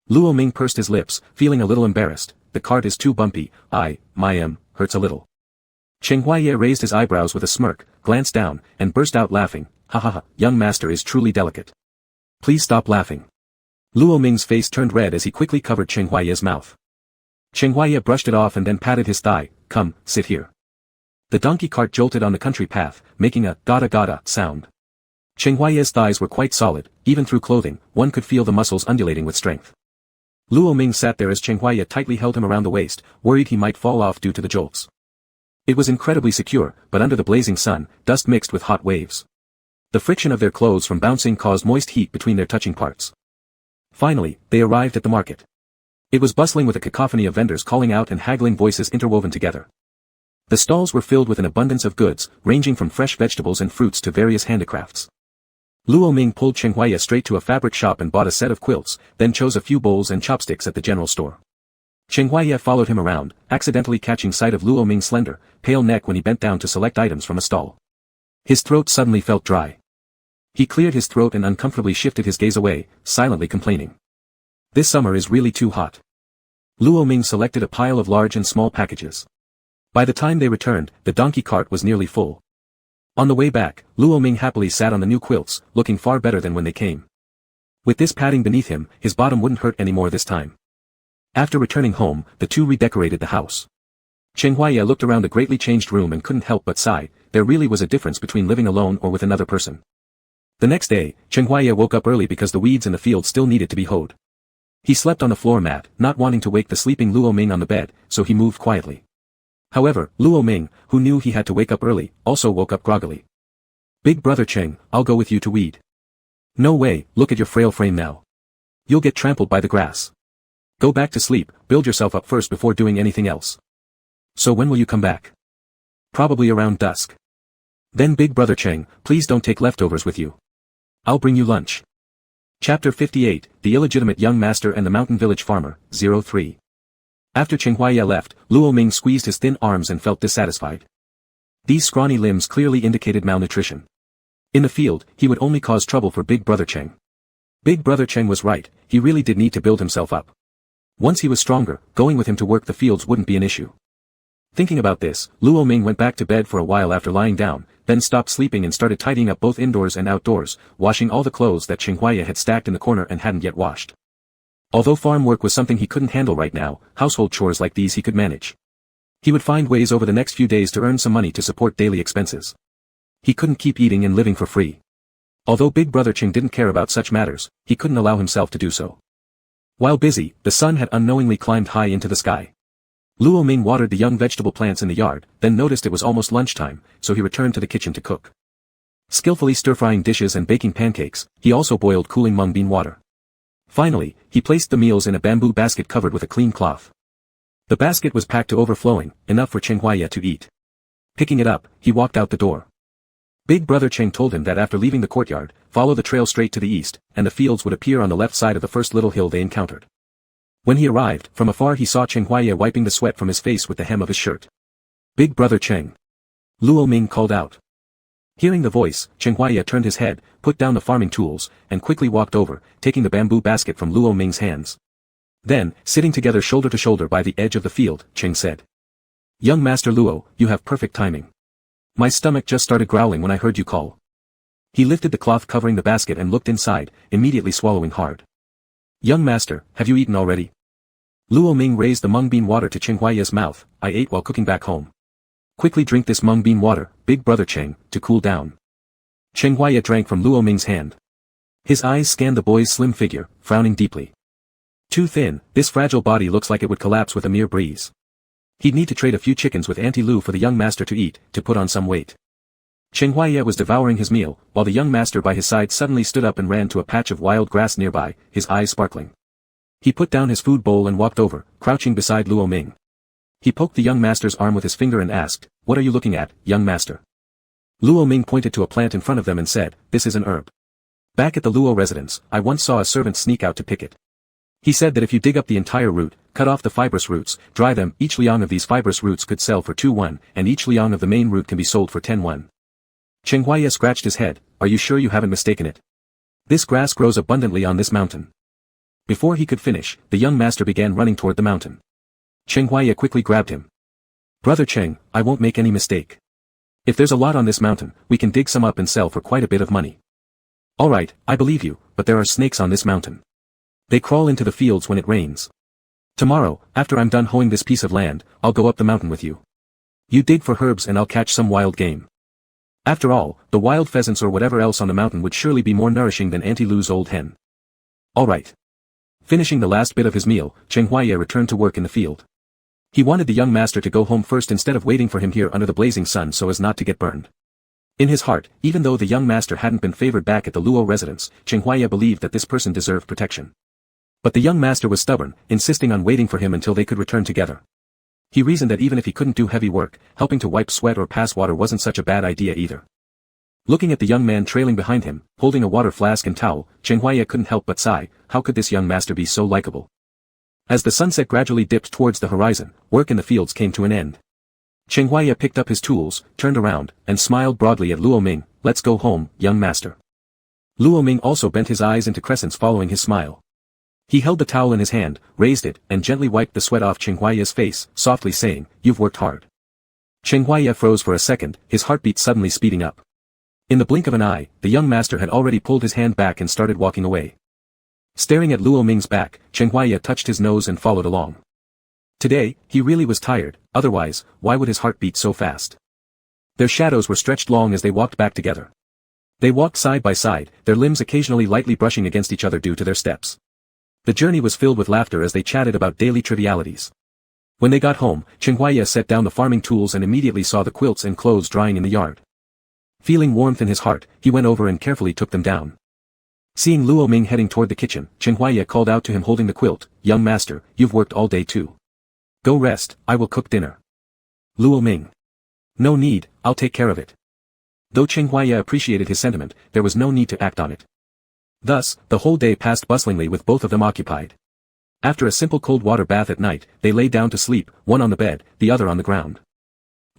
Luo Ming pursed his lips, feeling a little embarrassed. "The cart is too bumpy, hurts a little." Chen Huaiye raised his eyebrows with a smirk, glanced down, and burst out laughing. "Ha ha ha, young master is truly delicate. Please stop laughing." Luo Ming's face turned red as he quickly covered Chen Huaiye's mouth. Chen Huaiye brushed it off and then patted his thigh. "Come, sit here." The donkey cart jolted on the country path, making a gada sound. Chen Huaiye's thighs were quite solid, even through clothing, one could feel the muscles undulating with strength. Luo Ming sat there as Chen Huaiye tightly held him around the waist, worried he might fall off due to the jolts. It was incredibly secure, but under the blazing sun, dust mixed with hot waves. The friction of their clothes from bouncing caused moist heat between their touching parts. Finally, they arrived at the market. It was bustling with a cacophony of vendors calling out and haggling voices interwoven together. The stalls were filled with an abundance of goods, ranging from fresh vegetables and fruits to various handicrafts. Luo Ming pulled Chen Huaiye straight to a fabric shop and bought a set of quilts, then chose a few bowls and chopsticks at the general store. Chen Huaiye followed him around, accidentally catching sight of Luo Ming's slender, pale neck when he bent down to select items from a stall. His throat suddenly felt dry. He cleared his throat and uncomfortably shifted his gaze away, silently complaining. "This summer is really too hot." Luo Ming selected a pile of large and small packages. By the time they returned, the donkey cart was nearly full. On the way back, Luo Ming happily sat on the new quilts, looking far better than when they came. With this padding beneath him, his bottom wouldn't hurt anymore this time. After returning home, the two redecorated the house. Chen Huaiye looked around the greatly changed room and couldn't help but sigh. There really was a difference between living alone or with another person. The next day, Chen Huaiye woke up early because the weeds in the field still needed to be hoed. He slept on the floor mat, not wanting to wake the sleeping Luo Ming on the bed, so he moved quietly. However, Luo Ming, who knew he had to wake up early, also woke up groggily. "Big brother Cheng, I'll go with you to weed." "No way, look at your frail frame now. You'll get trampled by the grass. Go back to sleep, build yourself up first before doing anything else." "So when will you come back?" "Probably around dusk." "Then Big brother Cheng, please don't take leftovers with you. I'll bring you lunch." Chapter 58, The Illegitimate Young Master and the Mountain Village Farmer, 03. After Chen Huaiye left, Luo Ming squeezed his thin arms and felt dissatisfied. These scrawny limbs clearly indicated malnutrition. In the field, he would only cause trouble for Big brother Cheng. Big brother Cheng was right, he really did need to build himself up. Once he was stronger, going with him to work the fields wouldn't be an issue. Thinking about this, Luo Ming went back to bed for a while after lying down, then stopped sleeping and started tidying up both indoors and outdoors, washing all the clothes that Chen Huaiye had stacked in the corner and hadn't yet washed. Although farm work was something he couldn't handle right now, household chores like these he could manage. He would find ways over the next few days to earn some money to support daily expenses. He couldn't keep eating and living for free. Although Big brother Cheng didn't care about such matters, he couldn't allow himself to do so. While busy, the sun had unknowingly climbed high into the sky. Luo Ming watered the young vegetable plants in the yard, then noticed it was almost lunchtime, so he returned to the kitchen to cook. Skillfully stir-frying dishes and baking pancakes, he also boiled cooling mung bean water. Finally, he placed the meals in a bamboo basket covered with a clean cloth. The basket was packed to overflowing, enough for Cheng Huaiya to eat. Picking it up, he walked out the door. Big brother Cheng told him that after leaving the courtyard, follow the trail straight to the east, and the fields would appear on the left side of the first little hill they encountered. When he arrived, from afar he saw Cheng Huaiya wiping the sweat from his face with the hem of his shirt. Big brother Cheng. Luo Ming called out. Hearing the voice, Cheng Huaiya turned his head, put down the farming tools, and quickly walked over, taking the bamboo basket from Luo Ming's hands. Then, sitting together shoulder to shoulder by the edge of the field, Cheng said. Young Master Luo, you have perfect timing. My stomach just started growling when I heard you call. He lifted the cloth covering the basket and looked inside, immediately swallowing hard. Young Master, have you eaten already? Luo Ming raised the mung bean water to Cheng Huaiya's mouth. I ate while cooking back home. Quickly drink this mung bean water, big brother Cheng, to cool down. Cheng Huaiya drank from Luo Ming's hand. His eyes scanned the boy's slim figure, frowning deeply. Too thin, this fragile body looks like it would collapse with a mere breeze. He'd need to trade a few chickens with Auntie Lu for the young master to eat, to put on some weight. Cheng Huaiya was devouring his meal, while the young master by his side suddenly stood up and ran to a patch of wild grass nearby, his eyes sparkling. He put down his food bowl and walked over, crouching beside Luo Ming. He poked the young master's arm with his finger and asked, What are you looking at, young master? Luo Ming pointed to a plant in front of them and said, This is an herb. Back at the Luo residence, I once saw a servant sneak out to pick it. He said that if you dig up the entire root, cut off the fibrous roots, dry them, each liang of these fibrous roots could sell for 2 won, and each liang of the main root can be sold for 10 won. Cheng Huaiya scratched his head. Are you sure you haven't mistaken it? This grass grows abundantly on this mountain. Before he could finish, the young master began running toward the mountain. Cheng Huaiya quickly grabbed him. Brother Cheng, I won't make any mistake. If there's a lot on this mountain, we can dig some up and sell for quite a bit of money. Alright, I believe you, but there are snakes on this mountain. They crawl into the fields when it rains. Tomorrow, after I'm done hoeing this piece of land, I'll go up the mountain with you. You dig for herbs and I'll catch some wild game. After all, the wild pheasants or whatever else on the mountain would surely be more nourishing than Auntie Lu's old hen. Alright. Finishing the last bit of his meal, Cheng Huaiya returned to work in the field. He wanted the young master to go home first instead of waiting for him here under the blazing sun so as not to get burned. In his heart, even though the young master hadn't been favored back at the Luo residence, Cheng Huaiya believed that this person deserved protection. But the young master was stubborn, insisting on waiting for him until they could return together. He reasoned that even if he couldn't do heavy work, helping to wipe sweat or pass water wasn't such a bad idea either. Looking at the young man trailing behind him, holding a water flask and towel, Cheng Huaiya couldn't help but sigh, how could this young master be so likable? As the sunset gradually dipped towards the horizon, work in the fields came to an end. Cheng Huaiya picked up his tools, turned around, and smiled broadly at Luo Ming. Let's go home, young master. Luo Ming also bent his eyes into crescents following his smile. He held the towel in his hand, raised it, and gently wiped the sweat off Cheng Huaiya's face, softly saying, You've worked hard. Cheng Huaiya froze for a second, his heartbeat suddenly speeding up. In the blink of an eye, the young master had already pulled his hand back and started walking away. Staring at Luo Ming's back, Cheng Huaiya touched his nose and followed along. Today, he really was tired, otherwise, why would his heart beat so fast? Their shadows were stretched long as they walked back together. They walked side by side, their limbs occasionally lightly brushing against each other due to their steps. The journey was filled with laughter as they chatted about daily trivialities. When they got home, Cheng Huaiya set down the farming tools and immediately saw the quilts and clothes drying in the yard. Feeling warmth in his heart, he went over and carefully took them down. Seeing Luo Ming heading toward the kitchen, Cheng Huaiya called out to him holding the quilt, Young master, you've worked all day too. Go rest, I will cook dinner. Luo Ming. No need, I'll take care of it. Though Cheng Huaiya appreciated his sentiment, there was no need to act on it. Thus, the whole day passed bustlingly with both of them occupied. After a simple cold water bath at night, they lay down to sleep, one on the bed, the other on the ground.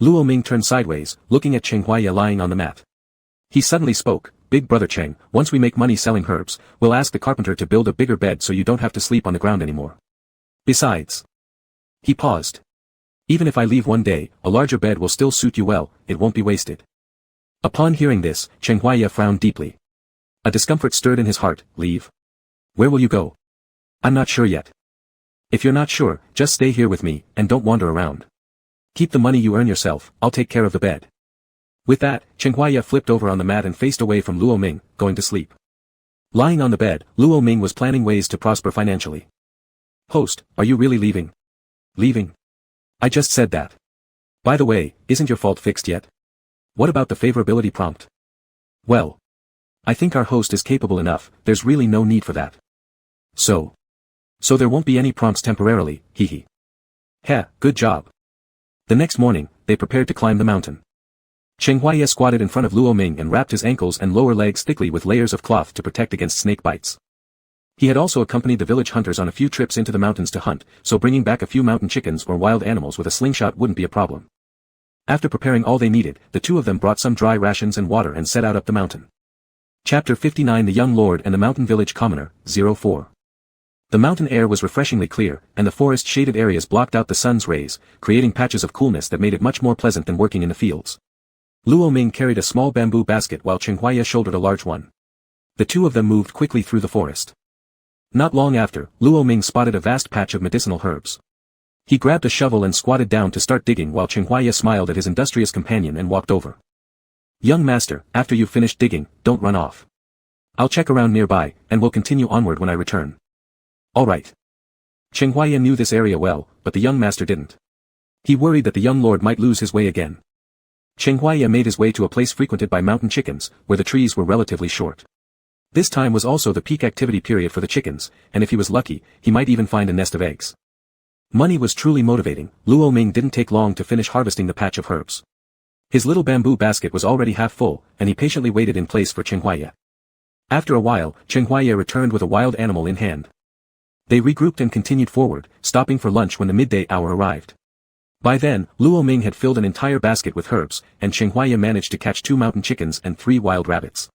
Luo Ming turned sideways, looking at Cheng Huaiya lying on the mat. He suddenly spoke, Big brother Cheng, once we make money selling herbs, we'll ask the carpenter to build a bigger bed so you don't have to sleep on the ground anymore. Besides. He paused. Even if I leave one day, a larger bed will still suit you well, it won't be wasted. Upon hearing this, Cheng Huaiya frowned deeply. A discomfort stirred in his heart. Leave? Where will you go? I'm not sure yet. If you're not sure, just stay here with me, and don't wander around. Keep the money you earn yourself, I'll take care of the bed. With that, Cheng Huaiya flipped over on the mat and faced away from Luo Ming, going to sleep. Lying on the bed, Luo Ming was planning ways to prosper financially. Host, are you really leaving? Leaving? I just said that. By the way, isn't your fault fixed yet? What about the favorability prompt? Well. I think our host is capable enough, there's really no need for that. So there won't be any prompts temporarily, hee hee. "Heh, good job." The next morning, they prepared to climb the mountain. Chen Huaiye squatted in front of Luo Ming and wrapped his ankles and lower legs thickly with layers of cloth to protect against snake bites. He had also accompanied the village hunters on a few trips into the mountains to hunt, so bringing back a few mountain chickens or wild animals with a slingshot wouldn't be a problem. After preparing all they needed, the two of them brought some dry rations and water and set out up the mountain. Chapter 59 The Young Lord and the Mountain Village Commoner, 04. The mountain air was refreshingly clear, and the forest-shaded areas blocked out the sun's rays, creating patches of coolness that made it much more pleasant than working in the fields. Luo Ming carried a small bamboo basket while Chen Huaiye shouldered a large one. The two of them moved quickly through the forest. Not long after, Luo Ming spotted a vast patch of medicinal herbs. He grabbed a shovel and squatted down to start digging while Chen Huaiye smiled at his industrious companion and walked over. "Young master, after you've finished digging, don't run off. I'll check around nearby, and we'll continue onward when I return." "All right." Chen Huaiye knew this area well, but the young master didn't. He worried that the young lord might lose his way again. Chen Huaiye made his way to a place frequented by mountain chickens, where the trees were relatively short. This time was also the peak activity period for the chickens, and if he was lucky, he might even find a nest of eggs. Money was truly motivating. Luo Ming didn't take long to finish harvesting the patch of herbs. His little bamboo basket was already half full, and he patiently waited in place for Chen Huaiye. After a while, Chen Huaiye returned with a wild animal in hand. They regrouped and continued forward, stopping for lunch when the midday hour arrived. By then, Luo Ming had filled an entire basket with herbs, and Chen Huaiye managed to catch 2 mountain chickens and 3 wild rabbits.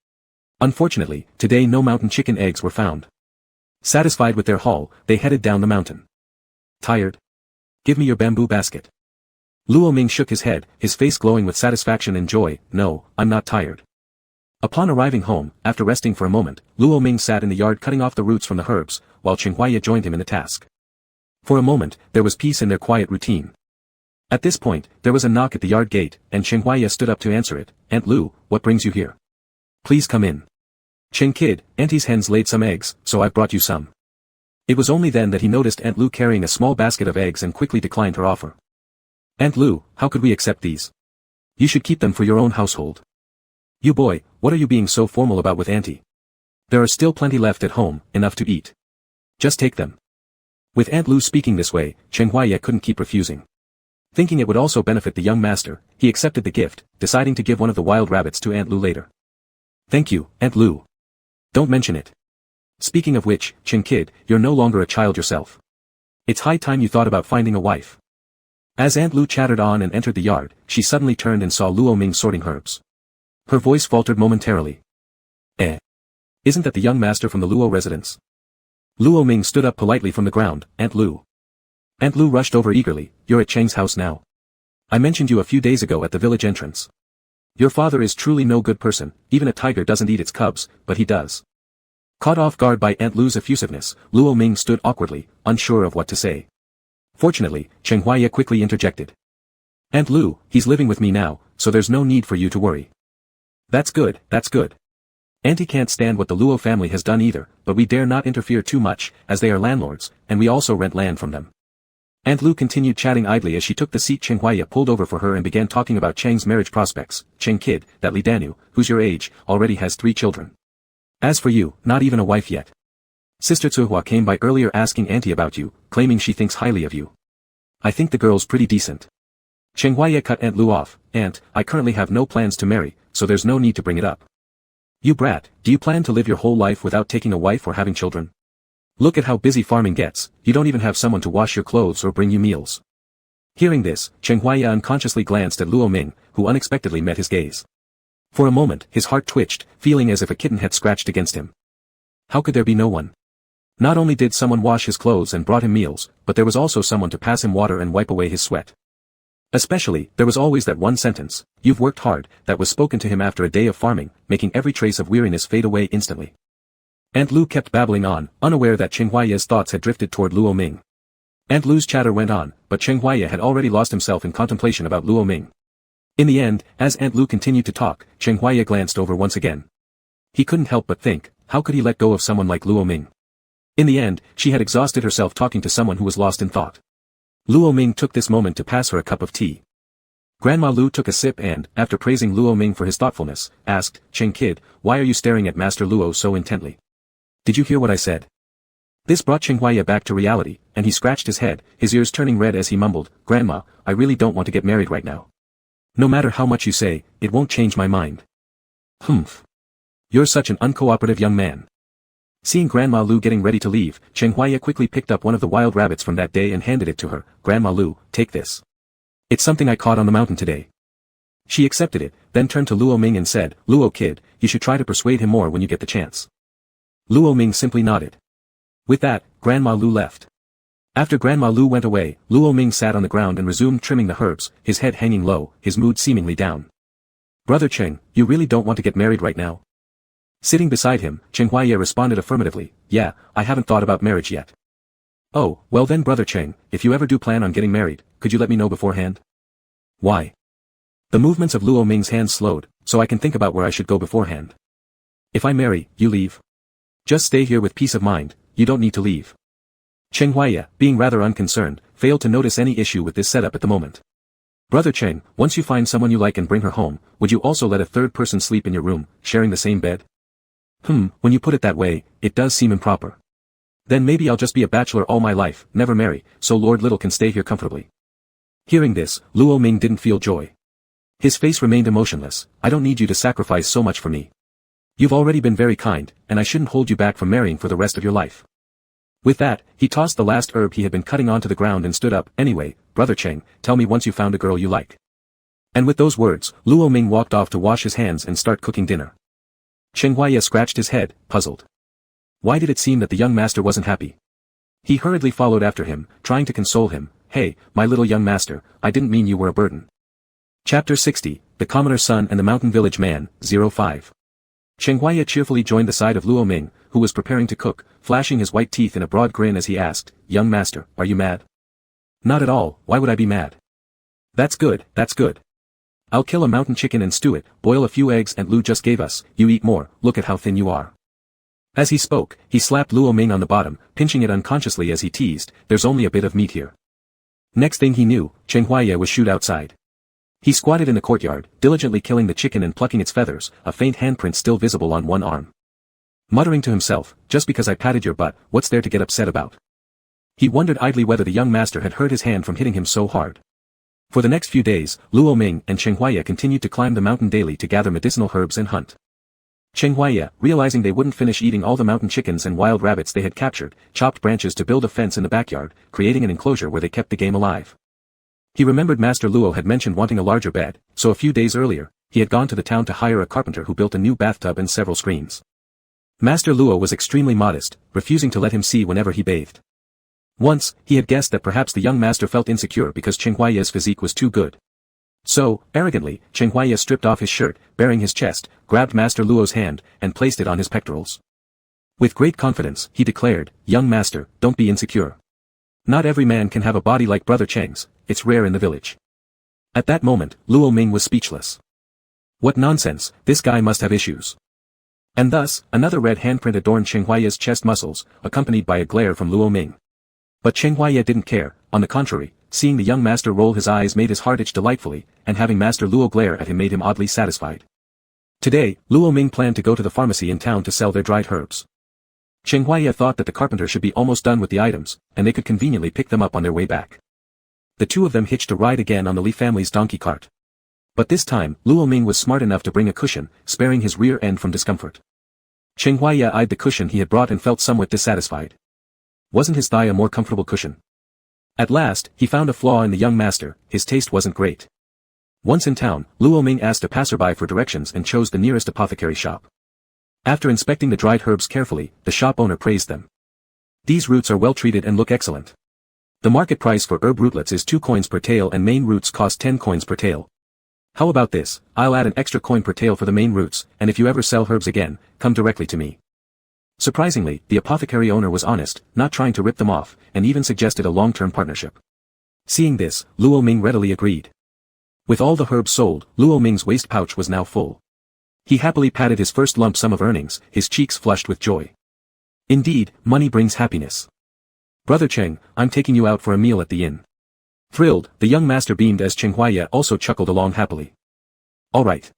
Unfortunately, today no mountain chicken eggs were found. Satisfied with their haul, they headed down the mountain. "Tired? Give me your bamboo basket." Luo Ming shook his head, his face glowing with satisfaction and joy. "No, I'm not tired." Upon arriving home, after resting for a moment, Luo Ming sat in the yard cutting off the roots from the herbs, while Chen Huaiye joined him in the task. For a moment, there was peace in their quiet routine. At this point, there was a knock at the yard gate, and Chen Huaiye stood up to answer it. "Aunt Lu, what brings you here?" "Please come in." "Chen kid, Auntie's hens laid some eggs, so I've brought you some." It was only then that he noticed Aunt Lu carrying a small basket of eggs and quickly declined her offer. "Aunt Lu, how could we accept these? You should keep them for your own household." "You boy, what are you being so formal about with Auntie? There are still plenty left at home, enough to eat. Just take them." With Aunt Lu speaking this way, Chen Huaiye couldn't keep refusing. Thinking it would also benefit the young master, he accepted the gift, deciding to give one of the wild rabbits to Aunt Lu later. "Thank you, Aunt Lu. Don't mention it. Speaking of which, Chen kid, you're no longer a child yourself. It's high time you thought about finding a wife." As Aunt Lu chattered on and entered the yard, she suddenly turned and saw Luo Ming sorting herbs. Her voice faltered momentarily. Isn't that the young master from the Luo residence?" Luo Ming stood up politely from the ground. "Aunt Lu." Aunt Lu rushed over eagerly. "You're at Cheng's house now. I mentioned you a few days ago at the village entrance. Your father is truly no good person, even a tiger doesn't eat its cubs, but he does." Caught off guard by Aunt Lu's effusiveness, Luo Ming stood awkwardly, unsure of what to say. Fortunately, Chen Huaiye quickly interjected. "Aunt Lu, he's living with me now, so there's no need for you to worry." That's good, that's good. Auntie can't stand what the Luo family has done either, but we dare not interfere too much, as they are landlords, and we also rent land from them." Aunt Lu continued chatting idly as she took the seat Chen Huaiye pulled over for her and began talking about Cheng's marriage prospects. "Cheng kid, that Li Danu, who's your age, already has 3 children. As for you, not even a wife yet. Sister Tsuhua came by earlier asking Auntie about you, claiming she thinks highly of you. I think the girl's pretty decent." Chen Huaiye cut Aunt Lu off. "Aunt, I currently have no plans to marry, so there's no need to bring it up." "You brat, do you plan to live your whole life without taking a wife or having children? Look at how busy farming gets, you don't even have someone to wash your clothes or bring you meals." Hearing this, Chen Huaiye unconsciously glanced at Luo Ming, who unexpectedly met his gaze. For a moment, his heart twitched, feeling as if a kitten had scratched against him. How could there be no one? Not only did someone wash his clothes and brought him meals, but there was also someone to pass him water and wipe away his sweat. Especially, there was always that one sentence, "You've worked hard," that was spoken to him after a day of farming, making every trace of weariness fade away instantly. Aunt Lu kept babbling on, unaware that Chen Huaiye's thoughts had drifted toward Luo Ming. Aunt Lu's chatter went on, but Chen Huaiye had already lost himself in contemplation about Luo Ming. In the end, as Aunt Lu continued to talk, Chen Huaiye glanced over once again. He couldn't help but think, how could he let go of someone like Luo Ming? In the end, she had exhausted herself talking to someone who was lost in thought. Luo Ming took this moment to pass her a cup of tea. Grandma Lu took a sip and, after praising Luo Ming for his thoughtfulness, asked, "Chen kid, why are you staring at Master Luo so intently? Did you hear what I said?" This brought Qinghua back to reality, and he scratched his head, his ears turning red as he mumbled, "Grandma, I really don't want to get married right now. No matter how much you say, it won't change my mind." "Humph. You're such an uncooperative young man." Seeing Grandma Lu getting ready to leave, Qinghua quickly picked up one of the wild rabbits from that day and handed it to her. "Grandma Lu, take this. It's something I caught on the mountain today." She accepted it, then turned to Luo Ming and said, "Luo kid, you should try to persuade him more when you get the chance." Luo Ming simply nodded. With that, Grandma Lu left. After Grandma Lu went away, Luo Ming sat on the ground and resumed trimming the herbs, his head hanging low, his mood seemingly down. "Brother Cheng, you really don't want to get married right now?" Sitting beside him, Qinghua responded affirmatively, "Yeah, I haven't thought about marriage yet." "Oh, well then Brother Cheng, if you ever do plan on getting married, could you let me know beforehand?" "Why?" The movements of Luo Ming's hands slowed, "So I can think about where I should go beforehand." "If I marry, you leave. Just stay here with peace of mind, you don't need to leave." Qinghua, being rather unconcerned, failed to notice any issue with this setup at the moment. "Brother Cheng, once you find someone you like and bring her home, would you also let a third person sleep in your room, sharing the same bed?" When you put it that way, it does seem improper. Then maybe I'll just be a bachelor all my life, never marry, so Lord Little can stay here comfortably." Hearing this, Luo Ming didn't feel joy. His face remained emotionless. "I don't need you to sacrifice so much for me. You've already been very kind, and I shouldn't hold you back from marrying for the rest of your life." With that, he tossed the last herb he had been cutting onto the ground and stood up. "Anyway, Brother Cheng, tell me once you found a girl you like." And with those words, Luo Ming walked off to wash his hands and start cooking dinner. Qinghua scratched his head, puzzled. Why did it seem that the young master wasn't happy? He hurriedly followed after him, trying to console him. "Hey, my little young master, I didn't mean you were a burden." Chapter 60, The Commoner's Son and the Mountain Village Man, 05. Qinghua cheerfully joined the side of Luo Ming, who was preparing to cook, flashing his white teeth in a broad grin as he asked, "Young master, are you mad?" "Not at all, why would I be mad?" That's good, that's good. I'll kill a mountain chicken and stew it, boil a few eggs and Lu just gave us, you eat more, look at how thin you are." As he spoke, he slapped Luo Ming on the bottom, pinching it unconsciously as he teased, "There's only a bit of meat here." Next thing he knew, Qinghua was shooed outside. He squatted in the courtyard, diligently killing the chicken and plucking its feathers, a faint handprint still visible on one arm. Muttering to himself, "Just because I patted your butt, what's there to get upset about?" He wondered idly whether the young master had hurt his hand from hitting him so hard. For the next few days, Luo Ming and Qinghua continued to climb the mountain daily to gather medicinal herbs and hunt. Qinghua, realizing they wouldn't finish eating all the mountain chickens and wild rabbits they had captured, chopped branches to build a fence in the backyard, creating an enclosure where they kept the game alive. He remembered Master Luo had mentioned wanting a larger bed, so a few days earlier, he had gone to the town to hire a carpenter who built a new bathtub and several screens. Master Luo was extremely modest, refusing to let him see whenever he bathed. Once, he had guessed that perhaps the young master felt insecure because Qinghua's physique was too good. So, arrogantly, Qinghua stripped off his shirt, baring his chest, grabbed Master Luo's hand, and placed it on his pectorals. With great confidence, he declared, "Young master, don't be insecure. Not every man can have a body like Brother Cheng's, it's rare in the village." At that moment, Luo Ming was speechless. What nonsense, this guy must have issues. And thus, another red handprint adorned Qinghua's chest muscles, accompanied by a glare from Luo Ming. But Qinghua didn't care, on the contrary, seeing the young master roll his eyes made his heart itch delightfully, and having Master Luo glare at him made him oddly satisfied. Today, Luo Ming planned to go to the pharmacy in town to sell their dried herbs. Qinghua thought that the carpenter should be almost done with the items, and they could conveniently pick them up on their way back. The two of them hitched a ride again on the Li family's donkey cart. But this time, Luo Ming was smart enough to bring a cushion, sparing his rear end from discomfort. Qinghua eyed the cushion he had brought and felt somewhat dissatisfied. Wasn't his thigh a more comfortable cushion? At last, he found a flaw in the young master, his taste wasn't great. Once in town, Luo Ming asked a passerby for directions and chose the nearest apothecary shop. After inspecting the dried herbs carefully, the shop owner praised them. "These roots are well treated and look excellent. The market price for herb rootlets is 2 coins per tael and main roots cost 10 coins per tael. How about this, I'll add an extra coin per tael for the main roots, and if you ever sell herbs again, come directly to me." Surprisingly, the apothecary owner was honest, not trying to rip them off, and even suggested a long-term partnership. Seeing this, Luo Ming readily agreed. With all the herbs sold, Luo Ming's waist pouch was now full. He happily patted his first lump sum of earnings, his cheeks flushed with joy. Indeed, money brings happiness. "Brother Cheng, I'm taking you out for a meal at the inn." Thrilled, the young master beamed as Qinghua also chuckled along happily. "All right."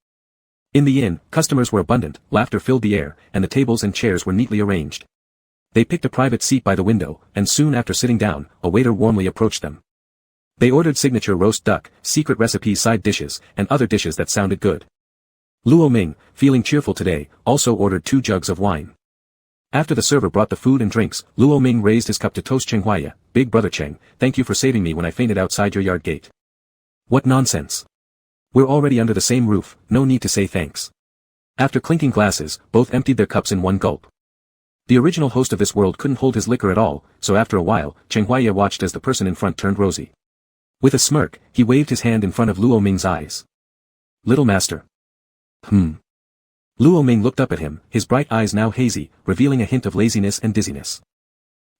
In the inn, customers were abundant, laughter filled the air, and the tables and chairs were neatly arranged. They picked a private seat by the window, and soon after sitting down, a waiter warmly approached them. They ordered signature roast duck, secret recipe side dishes, and other dishes that sounded good. Luo Ming, feeling cheerful today, also ordered 2 jugs of wine. After the server brought the food and drinks, Luo Ming raised his cup to toast Cheng Huaiya. Big brother Cheng, thank you for saving me when I fainted outside your yard gate. What nonsense. We're already under the same roof, no need to say thanks. After clinking glasses, both emptied their cups in one gulp. The original host of this world couldn't hold his liquor at all, so after a while, Cheng Huaiya watched as the person in front turned rosy. With a smirk, he waved his hand in front of Luo Ming's eyes. Little master. Luo Ming looked up at him, his bright eyes now hazy, revealing a hint of laziness and dizziness.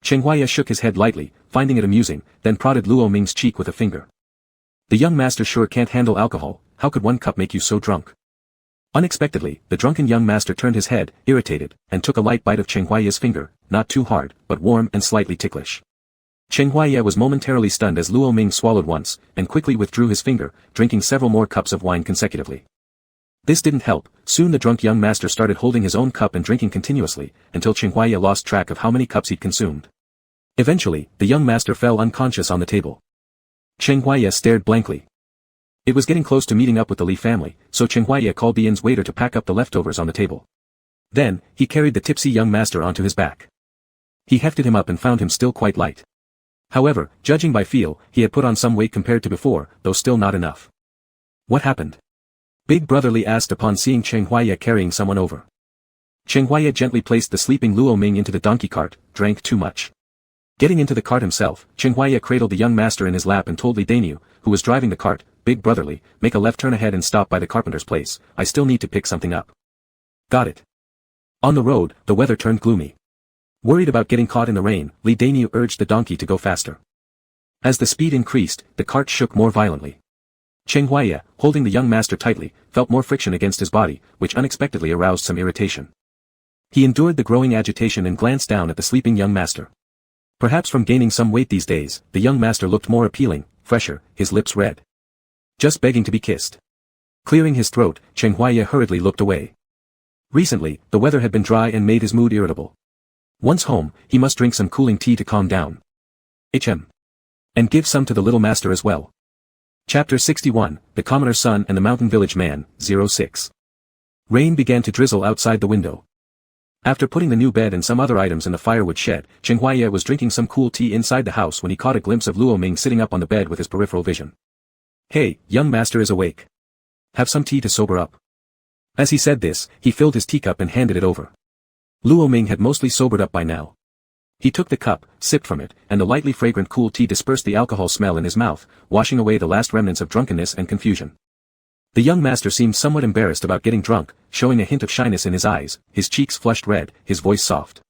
Cheng Huaiya shook his head lightly, finding it amusing, then prodded Luo Ming's cheek with a finger. The young master sure can't handle alcohol, how could 1 cup make you so drunk? Unexpectedly, the drunken young master turned his head, irritated, and took a light bite of Cheng Huaiya's finger, not too hard, but warm and slightly ticklish. Cheng Huaiya was momentarily stunned as Luo Ming swallowed once, and quickly withdrew his finger, drinking several more cups of wine consecutively. This didn't help, soon the drunk young master started holding his own cup and drinking continuously, until Cheng Huaiya lost track of how many cups he'd consumed. Eventually, the young master fell unconscious on the table. Cheng Huaiya stared blankly. It was getting close to meeting up with the Li family, so Cheng Huaiya called the inn's waiter to pack up the leftovers on the table. Then, he carried the tipsy young master onto his back. He hefted him up and found him still quite light. However, judging by feel, he had put on some weight compared to before, though still not enough. What happened? Big brother Li asked upon seeing Cheng Huaiya carrying someone over. Cheng Huaiya gently placed the sleeping Luo Ming into the donkey cart, drank too much. Getting into the cart himself, Cheng Huaiya cradled the young master in his lap and told Li Daniu, who was driving the cart, Big brother Li, make a left turn ahead and stop by the carpenter's place, I still need to pick something up. Got it. On the road, the weather turned gloomy. Worried about getting caught in the rain, Li Daniu urged the donkey to go faster. As the speed increased, the cart shook more violently. Cheng Huaiya, holding the young master tightly, felt more friction against his body, which unexpectedly aroused some irritation. He endured the growing agitation and glanced down at the sleeping young master. Perhaps from gaining some weight these days, the young master looked more appealing, fresher, his lips red. Just begging to be kissed. Clearing his throat, Cheng Huaiya hurriedly looked away. Recently, the weather had been dry and made his mood irritable. Once home, he must drink some cooling tea to calm down. And give some to the little master as well. Chapter 61, The Commoner's Son and the Mountain Village Man, 06. Rain began to drizzle outside the window. After putting the new bed and some other items in the firewood shed, Cheng Huaiya was drinking some cool tea inside the house when he caught a glimpse of Luo Ming sitting up on the bed with his peripheral vision. Hey, young master is awake. Have some tea to sober up. As he said this, he filled his teacup and handed it over. Luo Ming had mostly sobered up by now. He took the cup, sipped from it, and the lightly fragrant cool tea dispersed the alcohol smell in his mouth, washing away the last remnants of drunkenness and confusion. The young master seemed somewhat embarrassed about getting drunk, showing a hint of shyness in his eyes, his cheeks flushed red, his voice soft.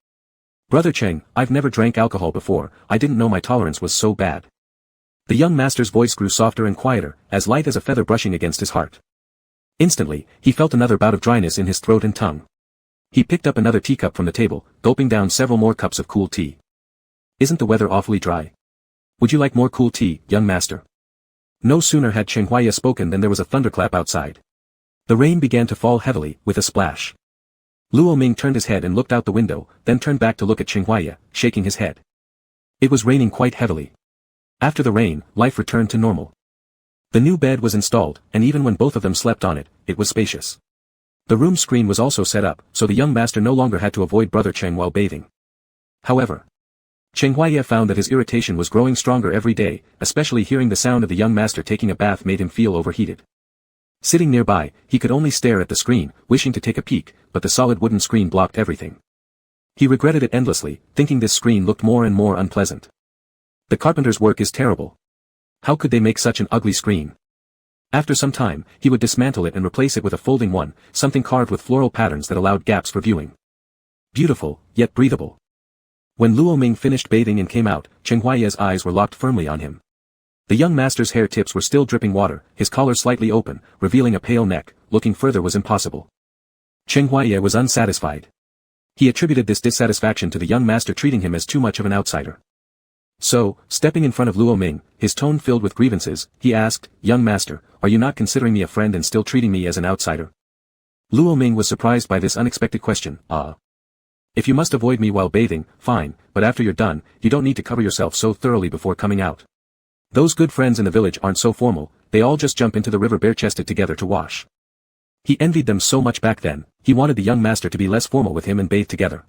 Brother Cheng, I've never drank alcohol before, I didn't know my tolerance was so bad. The young master's voice grew softer and quieter, as light as a feather brushing against his heart. Instantly, he felt another bout of dryness in his throat and tongue. He picked up another teacup from the table, gulping down several more cups of cool tea. Isn't the weather awfully dry? Would you like more cool tea, young master? No sooner had Cheng Huaiya spoken than there was a thunderclap outside. The rain began to fall heavily, with a splash. Luo Ming turned his head and looked out the window, then turned back to look at Cheng Huaiya, shaking his head. It was raining quite heavily. After the rain, life returned to normal. The new bed was installed, and even when both of them slept on it, it was spacious. The room screen was also set up, so the young master no longer had to avoid brother Cheng while bathing. However, Cheng Huaiya found that his irritation was growing stronger every day, especially hearing the sound of the young master taking a bath made him feel overheated. Sitting nearby, he could only stare at the screen, wishing to take a peek, but the solid wooden screen blocked everything. He regretted it endlessly, thinking this screen looked more and more unpleasant. The carpenter's work is terrible. How could they make such an ugly screen? After some time, he would dismantle it and replace it with a folding one, something carved with floral patterns that allowed gaps for viewing. Beautiful, yet breathable. When Luo Ming finished bathing and came out, Cheng Huaiya's eyes were locked firmly on him. The young master's hair tips were still dripping water, his collar slightly open, revealing a pale neck. Looking further was impossible. Cheng Huaiya was unsatisfied. He attributed this dissatisfaction to the young master treating him as too much of an outsider. So, stepping in front of Luo Ming, his tone filled with grievances, he asked, "Young master, are you not considering me a friend and still treating me as an outsider?" Luo Ming was surprised by this unexpected question. If you must avoid me while bathing, fine, but after you're done, you don't need to cover yourself so thoroughly before coming out. Those good friends in the village aren't so formal, they all just jump into the river bare-chested together to wash. He envied them so much back then, he wanted the young master to be less formal with him and bathe together.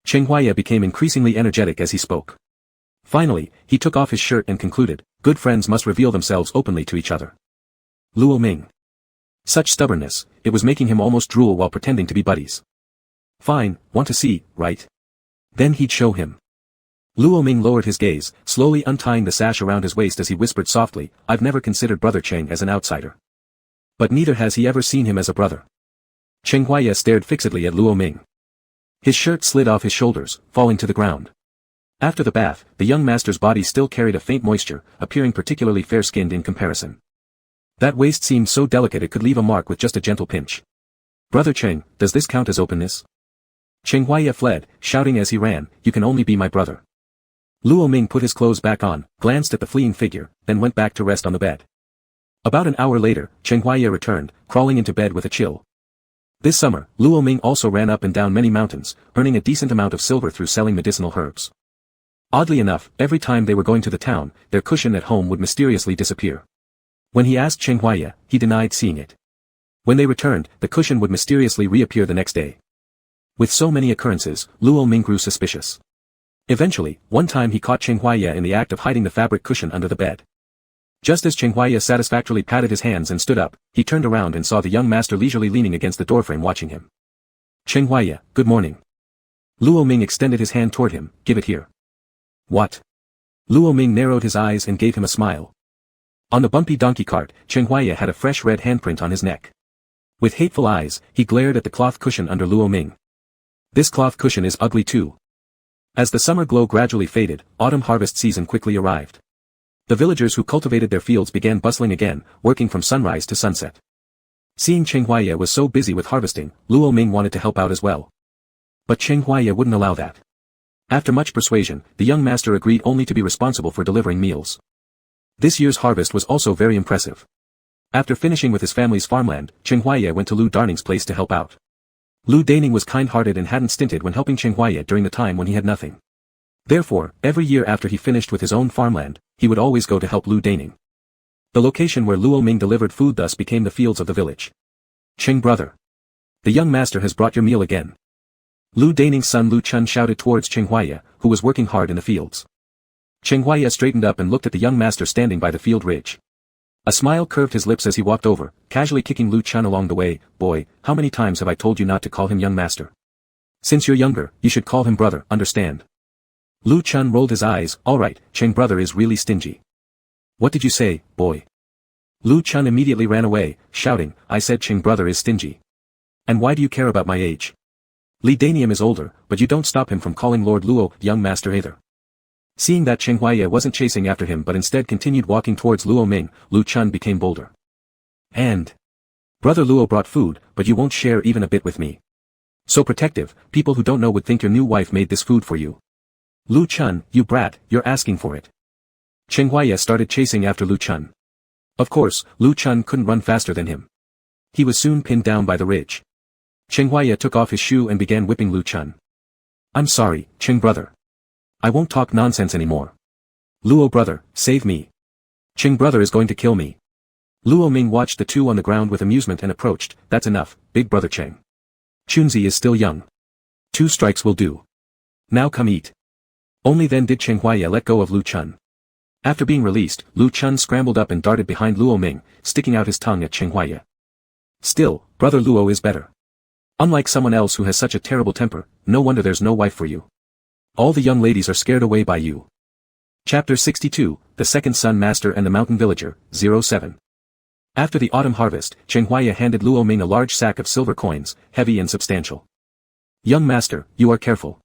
Cheng Huaiya became increasingly energetic as he spoke. Finally, he took off his shirt and concluded, good friends must reveal themselves openly to each other. Luo Ming. Such stubbornness, it was making him almost drool while pretending to be buddies. Fine, want to see, right? Then he'd show him. Luo Ming lowered his gaze, slowly untying the sash around his waist as he whispered softly, I've never considered Brother Cheng as an outsider. But neither has he ever seen him as a brother. Cheng Huaiya stared fixedly at Luo Ming. His shirt slid off his shoulders, falling to the ground. After the bath, the young master's body still carried a faint moisture, appearing particularly fair-skinned in comparison. That waist seemed so delicate it could leave a mark with just a gentle pinch. Brother Cheng, does this count as openness? Cheng Huaiya fled, shouting as he ran, you can only be my brother. Luo Ming put his clothes back on, glanced at the fleeing figure, then went back to rest on the bed. About an hour later, Cheng Huaiya returned, crawling into bed with a chill. This summer, Luo Ming also ran up and down many mountains, earning a decent amount of silver through selling medicinal herbs. Oddly enough, every time they were going to the town, their cushion at home would mysteriously disappear. When he asked Cheng Huaiya, he denied seeing it. When they returned, the cushion would mysteriously reappear the next day. With so many occurrences, Luo Ming grew suspicious. Eventually, one time he caught Cheng Huaiya in the act of hiding the fabric cushion under the bed. Just as Cheng Huaiya satisfactorily patted his hands and stood up, he turned around and saw the young master leisurely leaning against the doorframe watching him. Cheng Huaiya, good morning. Luo Ming extended his hand toward him, give it here. What? Luo Ming narrowed his eyes and gave him a smile. On the bumpy donkey cart, Cheng Huaiya had a fresh red handprint on his neck. With hateful eyes, he glared at the cloth cushion under Luo Ming. This cloth cushion is ugly too. As the summer glow gradually faded, autumn harvest season quickly arrived. The villagers who cultivated their fields began bustling again, working from sunrise to sunset. Seeing Cheng Huaiya was so busy with harvesting, Luo Ming wanted to help out as well. But Cheng Huaiya wouldn't allow that. After much persuasion, the young master agreed only to be responsible for delivering meals. This year's harvest was also very impressive. After finishing with his family's farmland, Cheng Huaiya went to Lu Darning's place to help out. Lu Daning was kind-hearted and hadn't stinted when helping Cheng Huaiya during the time when he had nothing. Therefore, every year after he finished with his own farmland, he would always go to help Lu Daning. The location where Luo Ming delivered food thus became the fields of the village. Cheng brother. The young master has brought your meal again. Lu Daning's son Lu Chun shouted towards Cheng Huaiya, who was working hard in the fields. Cheng Huaiya straightened up and looked at the young master standing by the field ridge. A smile curved his lips as he walked over, casually kicking Lu Chun along the way, boy, how many times have I told you not to call him young master? Since you're younger, you should call him brother, understand? Lu Chun rolled his eyes, alright, Cheng brother is really stingy. What did you say, boy? Lu Chun immediately ran away, shouting, I said Cheng brother is stingy. And why do you care about my age? Li Danium is older, but you don't stop him from calling Lord Luo young master either. Seeing that Cheng Huaiya wasn't chasing after him but instead continued walking towards Luo Ming, Lu Chun became bolder. And? Brother Luo brought food, but you won't share even a bit with me. So protective, people who don't know would think your new wife made this food for you. Lu Chun, you brat, you're asking for it. Cheng Huaiya started chasing after Lu Chun. Of course, Lu Chun couldn't run faster than him. He was soon pinned down by the ridge. Cheng Huaiya took off his shoe and began whipping Lu Chun. I'm sorry, Cheng brother. I won't talk nonsense anymore. Luo brother, save me. Cheng brother is going to kill me. Luo Ming watched the two on the ground with amusement and approached, that's enough, big brother Cheng. Chunzi is still young. 2 strikes will do. Now come eat. Only then did Cheng Huaiya let go of Lu Chun. After being released, Lu Chun scrambled up and darted behind Luo Ming, sticking out his tongue at Cheng Huaiya. Still, brother Luo is better. Unlike someone else who has such a terrible temper, no wonder there's no wife for you. All the young ladies are scared away by you. Chapter 62, The Second Sun Master and the Mountain Villager, 07. After the autumn harvest, Cheng Huaiya handed Luo Ming a large sack of silver coins, heavy and substantial. Young master, you are careful.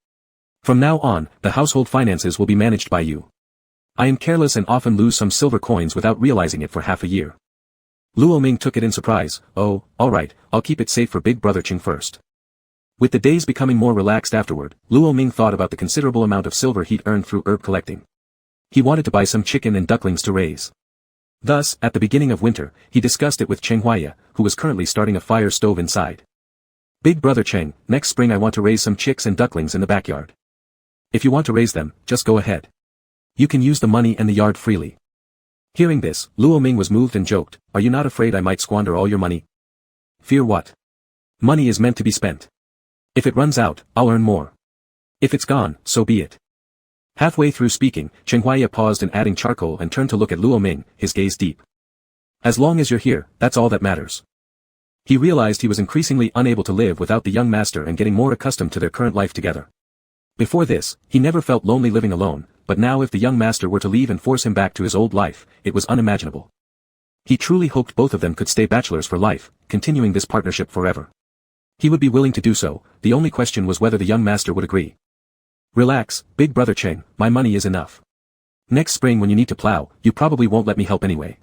From now on, the household finances will be managed by you. I am careless and often lose some silver coins without realizing it for half a year. Luo Ming took it in surprise, oh, alright, I'll keep it safe for big brother Cheng first. With the days becoming more relaxed afterward, Luo Ming thought about the considerable amount of silver he'd earned through herb collecting. He wanted to buy some chicken and ducklings to raise. Thus, at the beginning of winter, he discussed it with Cheng Huaiya, who was currently starting a fire stove inside. Big brother Cheng, next spring I want to raise some chicks and ducklings in the backyard. If you want to raise them, just go ahead. You can use the money and the yard freely. Hearing this, Luo Ming was moved and joked, are you not afraid I might squander all your money? Fear what? Money is meant to be spent. If it runs out, I'll earn more. If it's gone, so be it. Halfway through speaking, Cheng Huaiya paused in adding charcoal and turned to look at Luo Ming, his gaze deep. As long as you're here, that's all that matters. He realized he was increasingly unable to live without the young master and getting more accustomed to their current life together. Before this, he never felt lonely living alone, but now if the young master were to leave and force him back to his old life, it was unimaginable. He truly hoped both of them could stay bachelors for life, continuing this partnership forever. He would be willing to do so, the only question was whether the young master would agree. Relax, big brother Cheng, my money is enough. Next spring when you need to plow, you probably won't let me help anyway.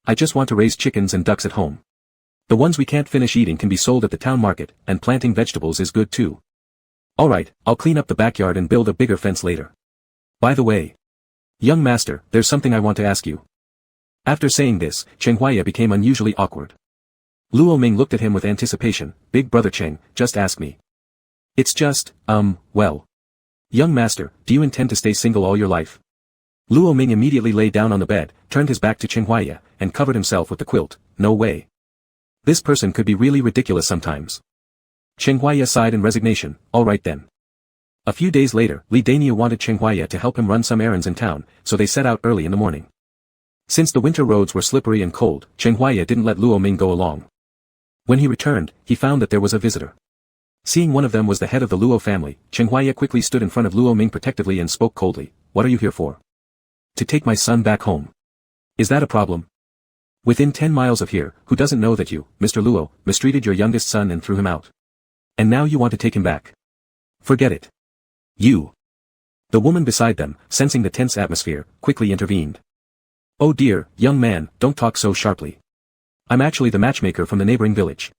I just want to raise chickens and ducks at home. The ones we can't finish eating can be sold at the town market, and planting vegetables is good too. Alright, I'll clean up the backyard and build a bigger fence later. By the way, young master, there's something I want to ask you. After saying this, Cheng Huaiya became unusually awkward. Luo Ming looked at him with anticipation, big brother Cheng, just ask me. It's just, well. Young master, do you intend to stay single all your life? Luo Ming immediately lay down on the bed, turned his back to Cheng Huaiya, and covered himself with the quilt, no way. This person could be really ridiculous sometimes. Cheng Huaiya sighed in resignation, alright then. A few days later, Li Dania wanted Cheng Huaiya to help him run some errands in town, so they set out early in the morning. Since the winter roads were slippery and cold, Cheng Huaiya didn't let Luo Ming go along. When he returned, he found that there was a visitor. Seeing one of them was the head of the Luo family, Cheng Huaiya quickly stood in front of Luo Ming protectively and spoke coldly, what are you here for? To take my son back home. Is that a problem? Within 10 miles of here, who doesn't know that you, Mr. Luo, mistreated your youngest son and threw him out? And now you want to take him back. Forget it. You. The woman beside them, sensing the tense atmosphere, quickly intervened. Oh dear, young man, don't talk so sharply. I'm actually the matchmaker from the neighboring village.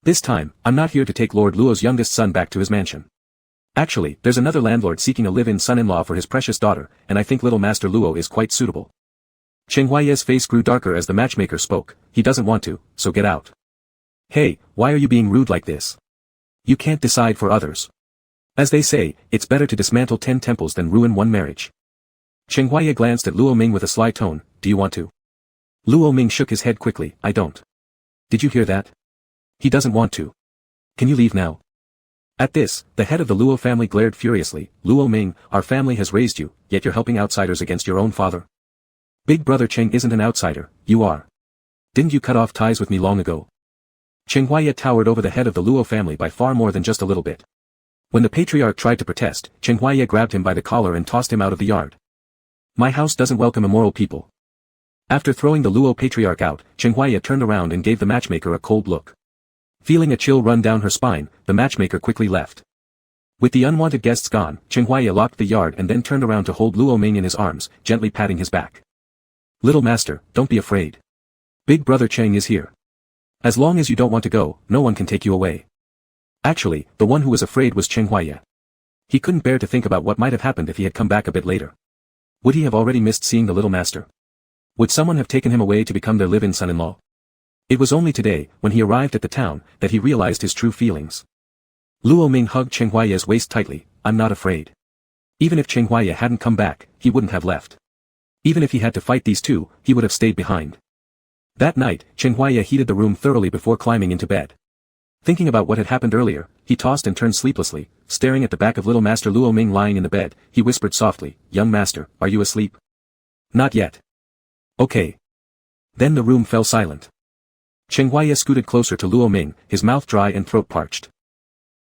This time, I'm not here to take Lord Luo's youngest son back to his mansion. Actually, there's another landlord seeking a live-in son-in-law for his precious daughter, and I think little Master Luo is quite suitable. Cheng Huaiya's face grew darker as the matchmaker spoke, he doesn't want to, so get out. Hey, why are you being rude like this? You can't decide for others. As they say, it's better to dismantle 10 temples than ruin one marriage. Cheng Huaiya glanced at Luo Ming with a sly tone, do you want to? Luo Ming shook his head quickly, I don't. Did you hear that? He doesn't want to. Can you leave now? At this, the head of the Luo family glared furiously, Luo Ming, our family has raised you, yet you're helping outsiders against your own father. Big brother Cheng isn't an outsider, you are. Didn't you cut off ties with me long ago? Cheng Huaiya towered over the head of the Luo family by far more than just a little bit. When the patriarch tried to protest, Cheng Huaiya grabbed him by the collar and tossed him out of the yard. My house doesn't welcome immoral people. After throwing the Luo patriarch out, Cheng Huaiya turned around and gave the matchmaker a cold look. Feeling a chill run down her spine, the matchmaker quickly left. With the unwanted guests gone, Cheng Huaiya locked the yard and then turned around to hold Luo Ming in his arms, gently patting his back. Little master, don't be afraid. Big brother Cheng is here. As long as you don't want to go, no one can take you away. Actually, the one who was afraid was Cheng Huaiya. He couldn't bear to think about what might have happened if he had come back a bit later. Would he have already missed seeing the little master? Would someone have taken him away to become their live-in son-in-law? It was only today, when he arrived at the town, that he realized his true feelings. Luo Ming hugged Cheng Huaiya's waist tightly, I'm not afraid. Even if Cheng Huaiya hadn't come back, he wouldn't have left. Even if he had to fight these two, he would have stayed behind. That night, Cheng Huaiya heated the room thoroughly before climbing into bed. Thinking about what had happened earlier, he tossed and turned sleeplessly, staring at the back of little Master Luo Ming lying in the bed, he whispered softly, young master, are you asleep? Not yet. Okay. Then the room fell silent. Cheng Huaiya scooted closer to Luo Ming, his mouth dry and throat parched.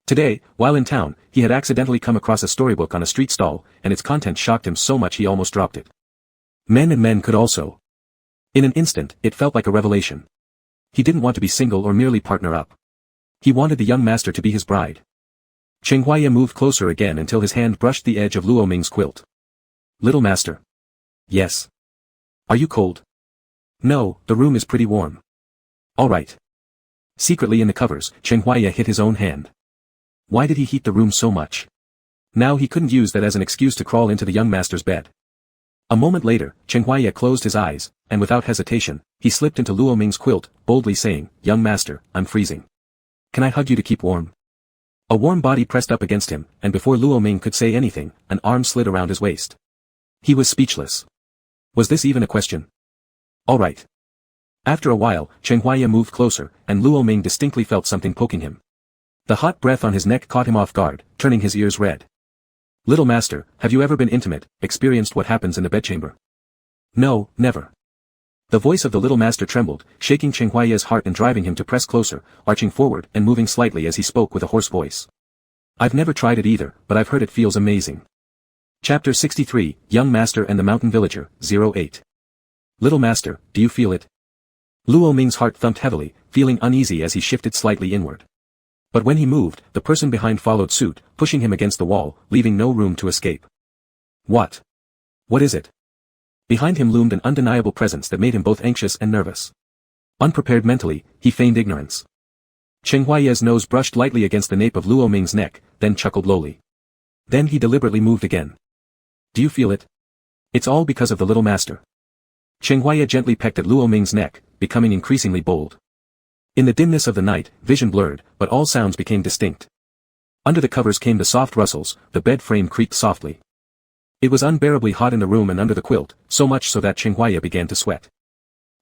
Today, while in town, he had accidentally come across a storybook on a street stall, and its content shocked him so much he almost dropped it. Men and men could also. In an instant, it felt like a revelation. He didn't want to be single or merely partner up. He wanted the young master to be his bride. Cheng Huaiya moved closer again until his hand brushed the edge of Luo Ming's quilt. Little master. Yes. Are you cold? No, the room is pretty warm. All right. Secretly in the covers, Cheng Huaiya hit his own hand. Why did he heat the room so much? Now he couldn't use that as an excuse to crawl into the young master's bed. A moment later, Cheng Huaiya closed his eyes, and without hesitation, he slipped into Luo Ming's quilt, boldly saying, young master, I'm freezing. Can I hug you to keep warm? A warm body pressed up against him, and before Luo Ming could say anything, an arm slid around his waist. He was speechless. Was this even a question? All right. After a while, Chen Huaiya moved closer, and Luo Ming distinctly felt something poking him. The hot breath on his neck caught him off guard, turning his ears red. Little master, have you ever been intimate, experienced what happens in the bedchamber? No, never. The voice of the little master trembled, shaking Chen Huaiya's heart and driving him to press closer, arching forward and moving slightly as he spoke with a hoarse voice. I've never tried it either, but I've heard it feels amazing. Chapter 63, Young Master and the Mountain Villager, 08. Little master, do you feel it? Luo Ming's heart thumped heavily, feeling uneasy as he shifted slightly inward. But when he moved, the person behind followed suit, pushing him against the wall, leaving no room to escape. What? What is it? Behind him loomed an undeniable presence that made him both anxious and nervous. Unprepared mentally, he feigned ignorance. Chen Huaiya's nose brushed lightly against the nape of Luo Ming's neck, then chuckled lowly. Then he deliberately moved again. Do you feel it? It's all because of the little master. Chen Huaiya gently pecked at Luo Ming's neck, becoming increasingly bold. In the dimness of the night, vision blurred, but all sounds became distinct. Under the covers came the soft rustles, the bed frame creaked softly. It was unbearably hot in the room and under the quilt, so much so that Chen Huaiya began to sweat.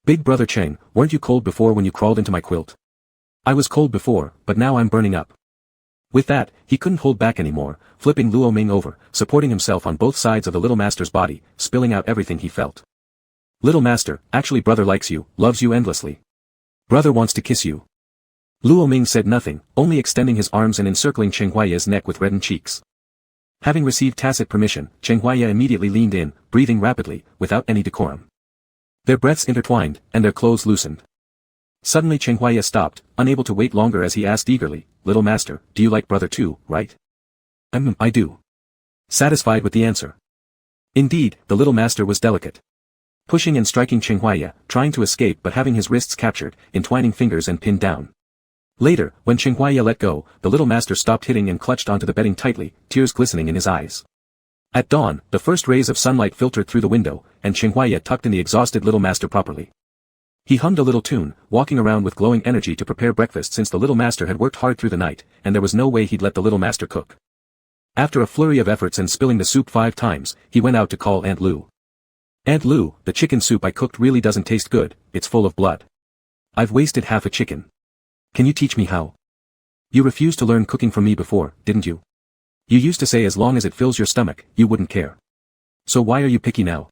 Big brother Cheng, weren't you cold before when you crawled into my quilt? I was cold before, but now I'm burning up. With that, he couldn't hold back anymore, flipping Luo Ming over, supporting himself on both sides of the little master's body, spilling out everything he felt. Little master, actually brother likes you, loves you endlessly. Brother wants to kiss you. Luo Ming said nothing, only extending his arms and encircling Chen Huaiya's neck with reddened cheeks. Having received tacit permission, Chen Huaiya immediately leaned in, breathing rapidly, without any decorum. Their breaths intertwined, and their clothes loosened. Suddenly Chen Huaiya stopped, unable to wait longer as he asked eagerly, Little master, do you like brother too, right? I do. Satisfied with the answer. Indeed, the little master was delicate. Pushing and striking Chen Huaiya, trying to escape but having his wrists captured, entwining fingers and pinned down. Later, when Chen Huaiya let go, the little master stopped hitting and clutched onto the bedding tightly, tears glistening in his eyes. At dawn, the first rays of sunlight filtered through the window, and Chen Huaiya tucked in the exhausted little master properly. He hummed a little tune, walking around with glowing energy to prepare breakfast since the little master had worked hard through the night, and there was no way he'd let the little master cook. After a flurry of efforts and spilling the soup 5 times, he went out to call Aunt Lu. Aunt Lu, the chicken soup I cooked really doesn't taste good, it's full of blood. I've wasted half a chicken. Can you teach me how? You refused to learn cooking from me before, didn't you? You used to say as long as it fills your stomach, you wouldn't care. So why are you picky now?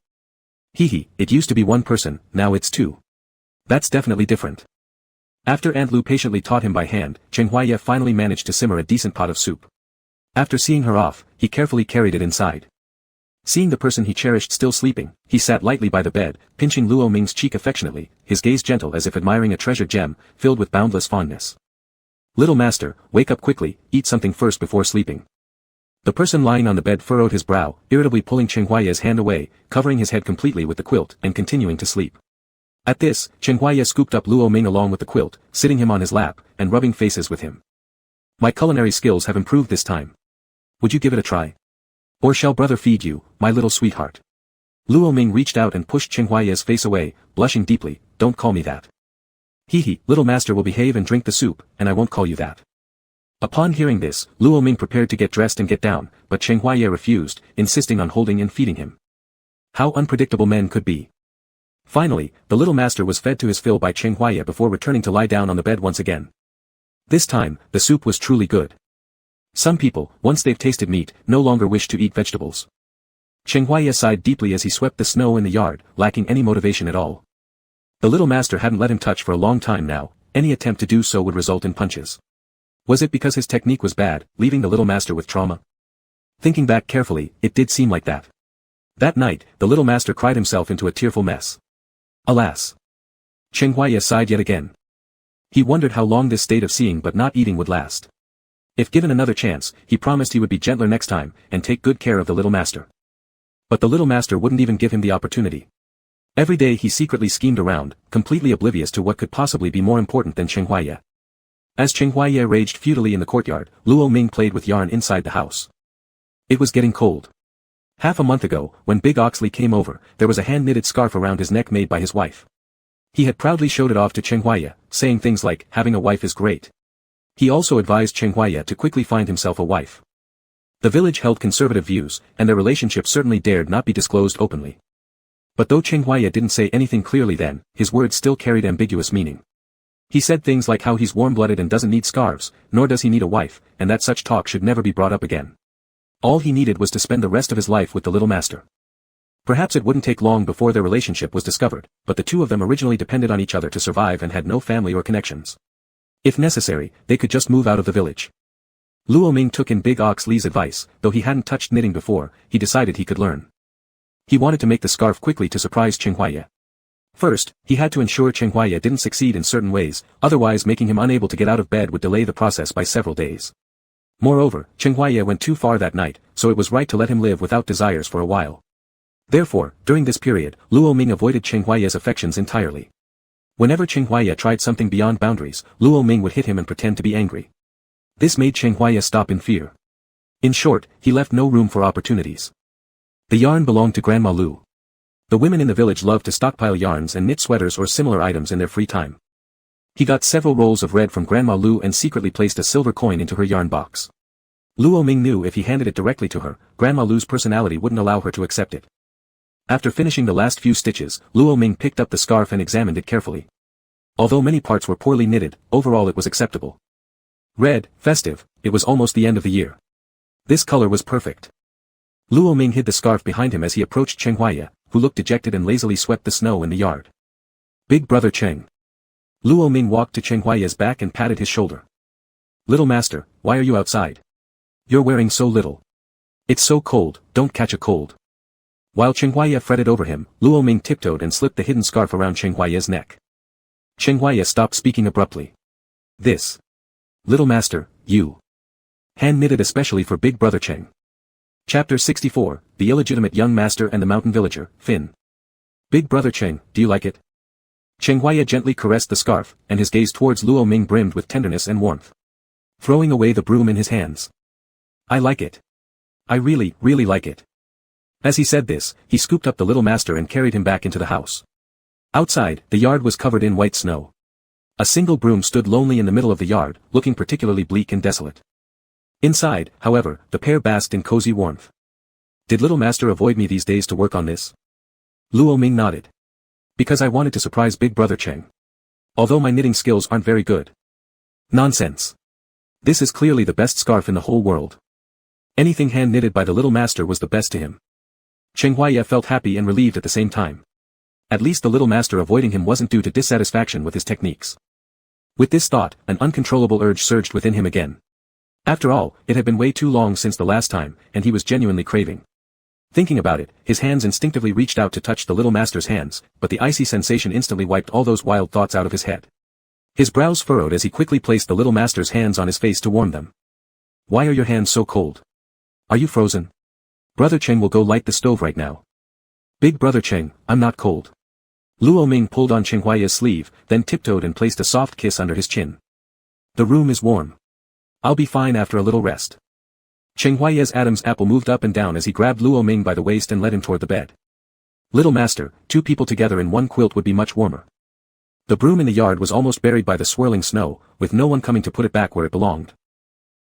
Hee, it used to be 1 person, now it's 2. That's definitely different. After Aunt Lu patiently taught him by hand, Chen Huaiya finally managed to simmer a decent pot of soup. After seeing her off, he carefully carried it inside. Seeing the person he cherished still sleeping, he sat lightly by the bed, pinching Luo Ming's cheek affectionately, his gaze gentle as if admiring a treasured gem, filled with boundless fondness. Little master, wake up quickly, eat something first before sleeping. The person lying on the bed furrowed his brow, irritably pulling Chen Huaiya's hand away, covering his head completely with the quilt, and continuing to sleep. At this, Chen Huaiya scooped up Luo Ming along with the quilt, sitting him on his lap, and rubbing faces with him. My culinary skills have improved this time. Would you give it a try? Or shall brother feed you, my little sweetheart? Luo Ming reached out and pushed Chen Huaiya's face away, blushing deeply, don't call me that. Hee, little master will behave and drink the soup, and I won't call you that. Upon hearing this, Luo Ming prepared to get dressed and get down, but Chen Huaiya refused, insisting on holding and feeding him. How unpredictable men could be. Finally, the little master was fed to his fill by Chen Huaiya before returning to lie down on the bed once again. This time, the soup was truly good. Some people, once they've tasted meat, no longer wish to eat vegetables. Chen Huaiya sighed deeply as he swept the snow in the yard, lacking any motivation at all. The little master hadn't let him touch for a long time now, any attempt to do so would result in punches. Was it because his technique was bad, leaving the little master with trauma? Thinking back carefully, it did seem like that. That night, the little master cried himself into a tearful mess. Alas! Chen Huaiya sighed yet again. He wondered how long this state of seeing but not eating would last. If given another chance, he promised he would be gentler next time, and take good care of the little master. But the little master wouldn't even give him the opportunity. Every day he secretly schemed around, completely oblivious to what could possibly be more important than Chen Huaiya. As Chen Huaiya raged futilely in the courtyard, Luo Ming played with yarn inside the house. It was getting cold. Half a month ago, when Big Oxley came over, there was a hand-knitted scarf around his neck made by his wife. He had proudly showed it off to Chen Huaiya, saying things like, having a wife is great. He also advised Chen Huaiye to quickly find himself a wife. The village held conservative views, and their relationship certainly dared not be disclosed openly. But though Chen Huaiye didn't say anything clearly then, his words still carried ambiguous meaning. He said things like how he's warm-blooded and doesn't need scarves, nor does he need a wife, and that such talk should never be brought up again. All he needed was to spend the rest of his life with the little master. Perhaps it wouldn't take long before their relationship was discovered, but the two of them originally depended on each other to survive and had no family or connections. If necessary, they could just move out of the village. Luo Ming took in Big Ox Li's advice. Though he hadn't touched knitting before, he decided he could learn. He wanted to make the scarf quickly to surprise Chen Huaiye. First, he had to ensure Chen Huaiye didn't succeed in certain ways, otherwise making him unable to get out of bed would delay the process by several days. Moreover, Chen Huaiye went too far that night, so it was right to let him live without desires for a while. Therefore, during this period, Luo Ming avoided Chen Huaiye's affections entirely. Whenever Chen Huaiye tried something beyond boundaries, Luo Ming would hit him and pretend to be angry. This made Chen Huaiye stop in fear. In short, he left no room for opportunities. The yarn belonged to Grandma Lu. The women in the village loved to stockpile yarns and knit sweaters or similar items in their free time. He got several rolls of red from Grandma Lu and secretly placed a silver coin into her yarn box. Luo Ming knew if he handed it directly to her, Grandma Lu's personality wouldn't allow her to accept it. After finishing the last few stitches, Luo Ming picked up the scarf and examined it carefully. Although many parts were poorly knitted, overall it was acceptable. Red, festive, it was almost the end of the year. This color was perfect. Luo Ming hid the scarf behind him as he approached Chen Huaiye, who looked dejected and lazily swept the snow in the yard. Big brother Cheng. Luo Ming walked to Chen Huaiye's back and patted his shoulder. Little master, why are you outside? You're wearing so little. It's so cold, don't catch a cold. While Chen Huaiye fretted over him, Luo Ming tiptoed and slipped the hidden scarf around Chen Huaiye's neck. Chen Huaiye stopped speaking abruptly. This. Little master, you. Hand knitted especially for big brother Cheng. Chapter 64, The Illegitimate Young Master and the Mountain Villager, Fin. Big brother Cheng, do you like it? Chen Huaiye gently caressed the scarf, and his gaze towards Luo Ming brimmed with tenderness and warmth. Throwing away the broom in his hands. I like it. I really, really like it. As he said this, he scooped up the little master and carried him back into the house. Outside, the yard was covered in white snow. A single broom stood lonely in the middle of the yard, looking particularly bleak and desolate. Inside, however, the pair basked in cozy warmth. Did little master avoid me these days to work on this? Luo Ming nodded. Because I wanted to surprise big brother Cheng. Although my knitting skills aren't very good. Nonsense. This is clearly the best scarf in the whole world. Anything hand knitted by the little master was the best to him. Chen Huaiye felt happy and relieved at the same time. At least the little master avoiding him wasn't due to dissatisfaction with his techniques. With this thought, an uncontrollable urge surged within him again. After all, it had been way too long since the last time, and he was genuinely craving. Thinking about it, his hands instinctively reached out to touch the little master's hands, but the icy sensation instantly wiped all those wild thoughts out of his head. His brows furrowed as he quickly placed the little master's hands on his face to warm them. Why are your hands so cold? Are you frozen? Brother Cheng will go light the stove right now. Big brother Cheng, I'm not cold. Luo Ming pulled on Chen Huaiye's sleeve, then tiptoed and placed a soft kiss under his chin. The room is warm. I'll be fine after a little rest. Chen Huaiye's Adam's apple moved up and down as he grabbed Luo Ming by the waist and led him toward the bed. Little master, two people together in one quilt would be much warmer. The broom in the yard was almost buried by the swirling snow, with no one coming to put it back where it belonged.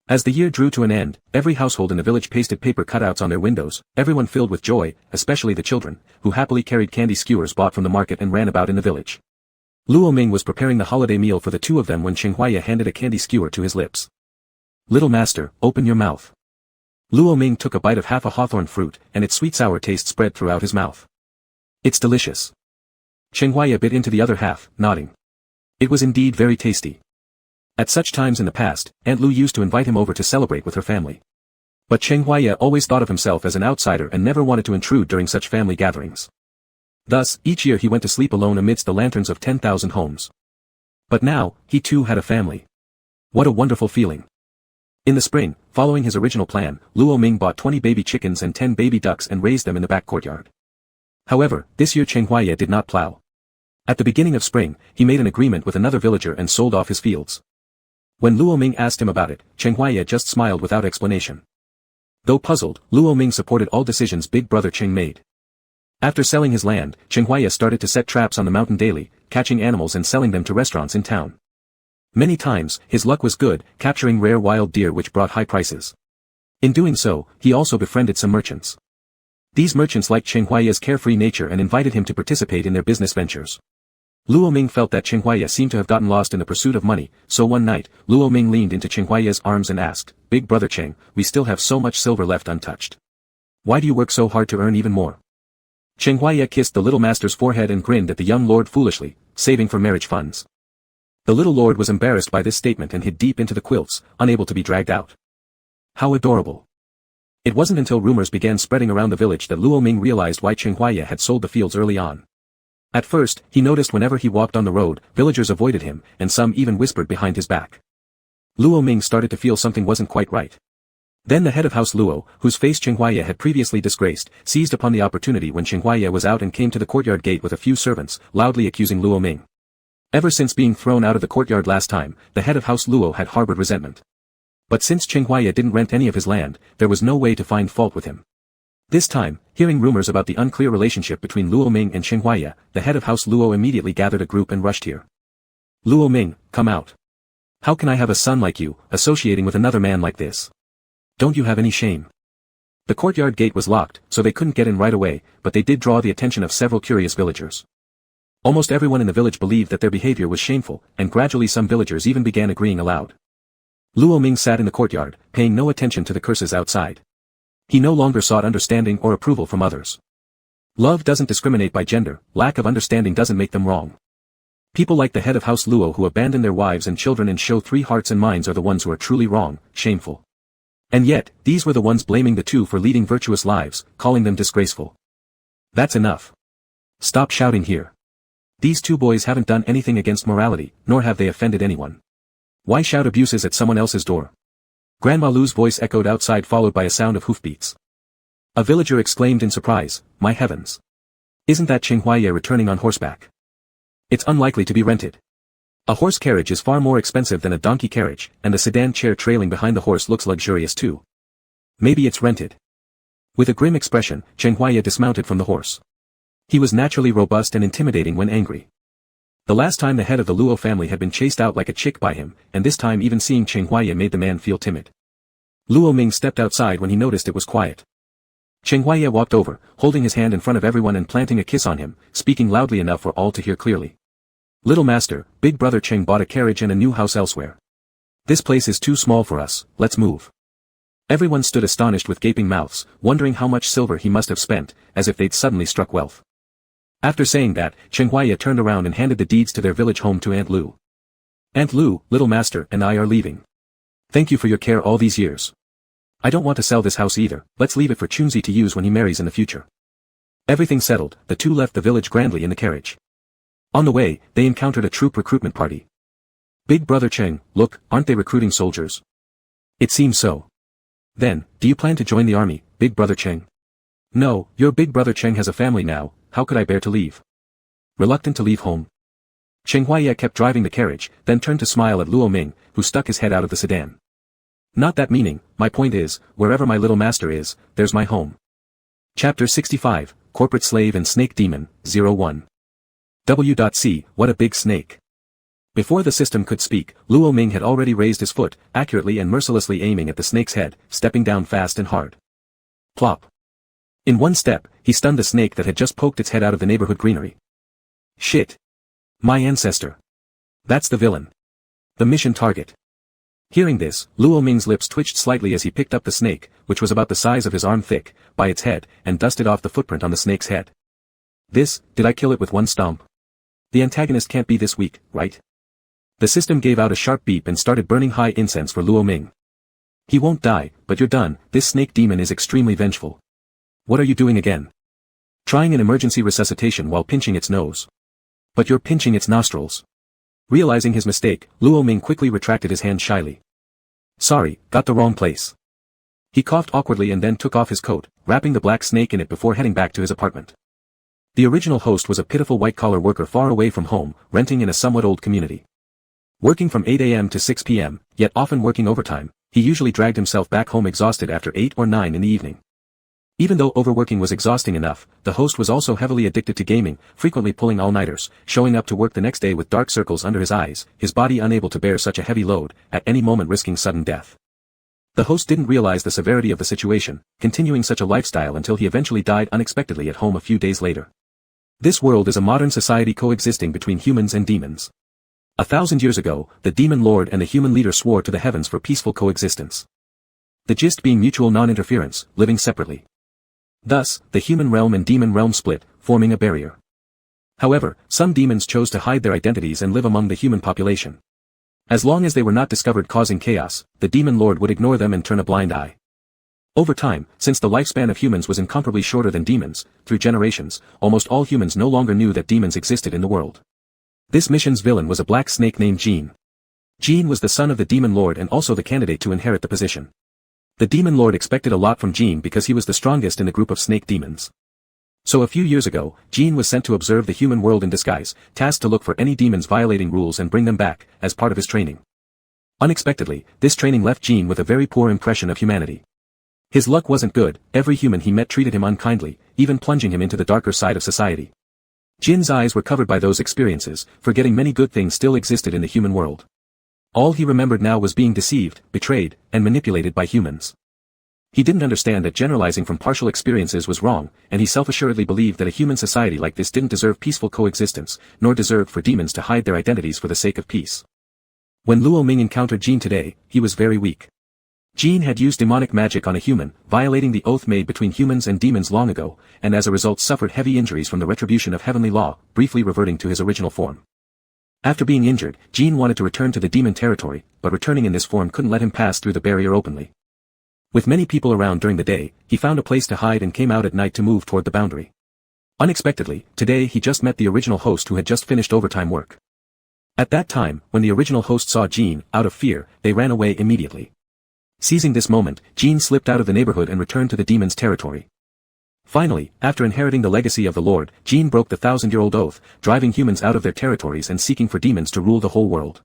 As the year drew to an end, every household in the village pasted paper cutouts on their windows, everyone filled with joy, especially the children, who happily carried candy skewers bought from the market and ran about in the village. Luo Ming was preparing the holiday meal for the two of them when Chen Huaiye handed a candy skewer to his lips. Little master, open your mouth. Luo Ming took a bite of half a hawthorn fruit, and its sweet-sour taste spread throughout his mouth. It's delicious. Chen Huaiye bit into the other half, nodding. It was indeed very tasty. At such times in the past, Aunt Lu used to invite him over to celebrate with her family. But Chen Huaiye always thought of himself as an outsider and never wanted to intrude during such family gatherings. Thus, each year he went to sleep alone amidst the lanterns of 10,000 homes. But now, he too had a family. What a wonderful feeling. In the spring, following his original plan, Luo Ming bought 20 baby chickens and 10 baby ducks and raised them in the back courtyard. However, this year Chen Huaiye did not plow. At the beginning of spring, he made an agreement with another villager and sold off his fields. When Luo Ming asked him about it, Chen Huaiye just smiled without explanation. Though puzzled, Luo Ming supported all decisions big brother Cheng made. After selling his land, Chen Huaiye started to set traps on the mountain daily, catching animals and selling them to restaurants in town. Many times, his luck was good, capturing rare wild deer which brought high prices. In doing so, he also befriended some merchants. These merchants liked Chen Huaiya's carefree nature and invited him to participate in their business ventures. Luo Ming felt that Chen Huaiya seemed to have gotten lost in the pursuit of money, so one night, Luo Ming leaned into Chen Huaiya's arms and asked, "Big brother Cheng, we still have so much silver left untouched. Why do you work so hard to earn even more?" Chen Huaiya kissed the little master's forehead and grinned at the young lord foolishly, saving for marriage funds. The little lord was embarrassed by this statement and hid deep into the quilts, unable to be dragged out. How adorable. It wasn't until rumors began spreading around the village that Luo Ming realized why Chen Huaiya had sold the fields early on. At first, he noticed whenever he walked on the road, villagers avoided him, and some even whispered behind his back. Luo Ming started to feel something wasn't quite right. Then the head of House Luo, whose face Chen Huaiya had previously disgraced, seized upon the opportunity when Chen Huaiya was out and came to the courtyard gate with a few servants, loudly accusing Luo Ming. Ever since being thrown out of the courtyard last time, the head of House Luo had harbored resentment. But since Chen Huaiya didn't rent any of his land, there was no way to find fault with him. This time, hearing rumors about the unclear relationship between Luo Ming and Chen Huaiya, the head of House Luo immediately gathered a group and rushed here. "Luo Ming, come out. How can I have a son like you, associating with another man like this? Don't you have any shame?" The courtyard gate was locked, so they couldn't get in right away, but they did draw the attention of several curious villagers. Almost everyone in the village believed that their behavior was shameful, and gradually some villagers even began agreeing aloud. Luo Ming sat in the courtyard, paying no attention to the curses outside. He no longer sought understanding or approval from others. Love doesn't discriminate by gender, lack of understanding doesn't make them wrong. People like the head of House Luo who abandon their wives and children and show 3 hearts and minds are the ones who are truly wrong, shameful. And yet, these were the ones blaming the two for leading virtuous lives, calling them disgraceful. That's enough. Stop shouting here. These 2 boys haven't done anything against morality, nor have they offended anyone. Why shout abuses at someone else's door? Grandma Lu's voice echoed outside, followed by a sound of hoofbeats. A villager exclaimed in surprise, "My heavens! Isn't that Chen Huaiya returning on horseback? It's unlikely to be rented. A horse carriage is far more expensive than a donkey carriage, and the sedan chair trailing behind the horse looks luxurious too. Maybe it's rented." With a grim expression, Chen Huaiya dismounted from the horse. He was naturally robust and intimidating when angry. The last time the head of the Luo family had been chased out like a chick by him, and this time even seeing Chen Huaiya made the man feel timid. Luo Ming stepped outside when he noticed it was quiet. Chen Huaiya walked over, holding his hand in front of everyone and planting a kiss on him, speaking loudly enough for all to hear clearly. "Little master, big brother Cheng bought a carriage and a new house elsewhere. This place is too small for us, let's move." Everyone stood astonished with gaping mouths, wondering how much silver he must have spent, as if they'd suddenly struck wealth. After saying that, Chen Huaiya turned around and handed the deeds to their village home to Aunt Lu. "Aunt Lu, little master and I are leaving. Thank you for your care all these years. I don't want to sell this house either, let's leave it for Chunzi to use when he marries in the future." Everything settled, the two left the village grandly in the carriage. On the way, they encountered a troop recruitment party. "Big brother Cheng, look, aren't they recruiting soldiers?" "It seems so." "Then, do you plan to join the army, big brother Cheng?" "No, your big brother Cheng has a family now, how could I bear to leave?" Reluctant to leave home. Chen Huaiya kept driving the carriage, then turned to smile at Luo Ming, who stuck his head out of the sedan. "Not that meaning, my point is, wherever my little master is, there's my home." Chapter 65, Corporate Slave and Snake Demon, 01. W.C. What a big snake. Before the system could speak, Luo Ming had already raised his foot, accurately and mercilessly aiming at the snake's head, stepping down fast and hard. Plop. In one step, he stunned the snake that had just poked its head out of the neighborhood greenery. Shit. My ancestor. That's the villain. The mission target. Hearing this, Luo Ming's lips twitched slightly as he picked up the snake, which was about the size of his arm thick, by its head, and dusted off the footprint on the snake's head. Did I kill it with one stomp? The antagonist can't be this weak, right? The system gave out a sharp beep and started burning high incense for Luo Ming. "He won't die, but you're done, this snake demon is extremely vengeful. What are you doing again?" "Trying an emergency resuscitation while pinching its nose." "But you're pinching its nostrils." Realizing his mistake, Luo Ming quickly retracted his hand shyly. "Sorry, got the wrong place." He coughed awkwardly and then took off his coat, wrapping the black snake in it before heading back to his apartment. The original host was a pitiful white-collar worker far away from home, renting in a somewhat old community. Working from 8 a.m. to 6 p.m., yet often working overtime, he usually dragged himself back home exhausted after 8 or 9 in the evening. Even though overworking was exhausting enough, the host was also heavily addicted to gaming, frequently pulling all-nighters, showing up to work the next day with dark circles under his eyes, his body unable to bear such a heavy load, at any moment risking sudden death. The host didn't realize the severity of the situation, continuing such a lifestyle until he eventually died unexpectedly at home a few days later. This world is a modern society coexisting between humans and demons. 1,000 years ago, the demon lord and the human leader swore to the heavens for peaceful coexistence. The gist being mutual non-interference, living separately. Thus, the human realm and demon realm split, forming a barrier. However, some demons chose to hide their identities and live among the human population. As long as they were not discovered causing chaos, the demon lord would ignore them and turn a blind eye. Over time, since the lifespan of humans was incomparably shorter than demons, through generations, almost all humans no longer knew that demons existed in the world. This mission's villain was a black snake named Gene. Gene was the son of the demon lord and also the candidate to inherit the position. The demon lord expected a lot from Gene because he was the strongest in the group of snake demons. So a few years ago, Gene was sent to observe the human world in disguise, tasked to look for any demons violating rules and bring them back, as part of his training. Unexpectedly, this training left Gene with a very poor impression of humanity. His luck wasn't good, every human he met treated him unkindly, even plunging him into the darker side of society. Gene's eyes were covered by those experiences, forgetting many good things still existed in the human world. All he remembered now was being deceived, betrayed, and manipulated by humans. He didn't understand that generalizing from partial experiences was wrong, and he self-assuredly believed that a human society like this didn't deserve peaceful coexistence, nor deserved for demons to hide their identities for the sake of peace. When Luo Ming encountered Gene today, he was very weak. Gene had used demonic magic on a human, violating the oath made between humans and demons long ago, and as a result suffered heavy injuries from the retribution of heavenly law, briefly reverting to his original form. After being injured, Gene wanted to return to the demon territory, but returning in this form couldn't let him pass through the barrier openly. With many people around during the day, he found a place to hide and came out at night to move toward the boundary. Unexpectedly, today he just met the original host who had just finished overtime work. At that time, when the original host saw Gene, out of fear, they ran away immediately. Seizing this moment, Gene slipped out of the neighborhood and returned to the demon's territory. Finally, after inheriting the legacy of the Lord, Gene broke the 1,000-year-old oath, driving humans out of their territories and seeking for demons to rule the whole world.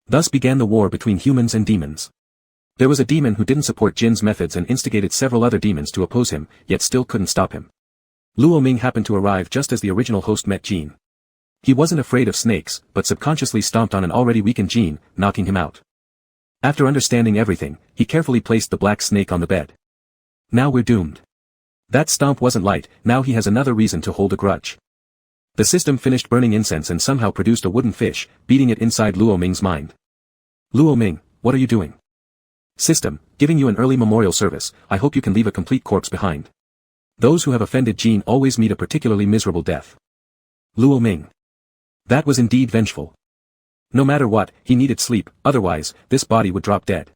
Thus began the war between humans and demons. There was a demon who didn't support Jin's methods and instigated several other demons to oppose him, yet still couldn't stop him. Luo Ming happened to arrive just as the original host met Gene. He wasn't afraid of snakes, but subconsciously stomped on an already weakened Gene, knocking him out. After understanding everything, he carefully placed the black snake on the bed. Now we're doomed. That stomp wasn't light, now he has another reason to hold a grudge. The system finished burning incense and somehow produced a wooden fish, beating it inside Luo Ming's mind. Luo Ming, what are you doing? System, giving you an early memorial service, I hope you can leave a complete corpse behind. Those who have offended Gene always meet a particularly miserable death. Luo Ming. That was indeed vengeful. No matter what, he needed sleep, otherwise, this body would drop dead.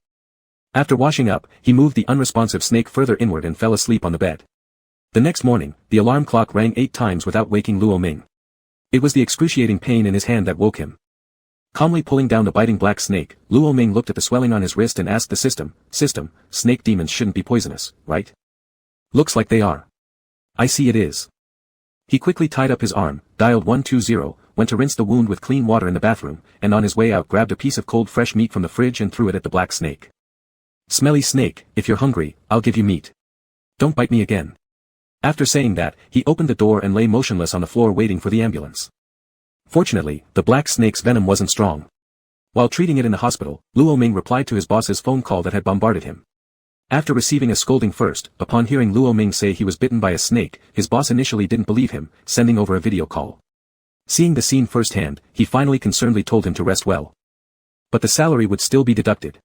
After washing up, he moved the unresponsive snake further inward and fell asleep on the bed. The next morning, the alarm clock rang 8 times without waking Luo Ming. It was the excruciating pain in his hand that woke him. Calmly pulling down the biting black snake, Luo Ming looked at the swelling on his wrist and asked the system, snake demons shouldn't be poisonous, right? Looks like they are. I see it is. He quickly tied up his arm, dialed 120, went to rinse the wound with clean water in the bathroom, and on his way out grabbed a piece of cold fresh meat from the fridge and threw it at the black snake. Smelly snake, if you're hungry, I'll give you meat. Don't bite me again. After saying that, he opened the door and lay motionless on the floor waiting for the ambulance. Fortunately, the black snake's venom wasn't strong. While treating it in the hospital, Luo Ming replied to his boss's phone call that had bombarded him. After receiving a scolding first, upon hearing Luo Ming say he was bitten by a snake, his boss initially didn't believe him, sending over a video call. Seeing the scene firsthand, he finally concernedly told him to rest well. But the salary would still be deducted.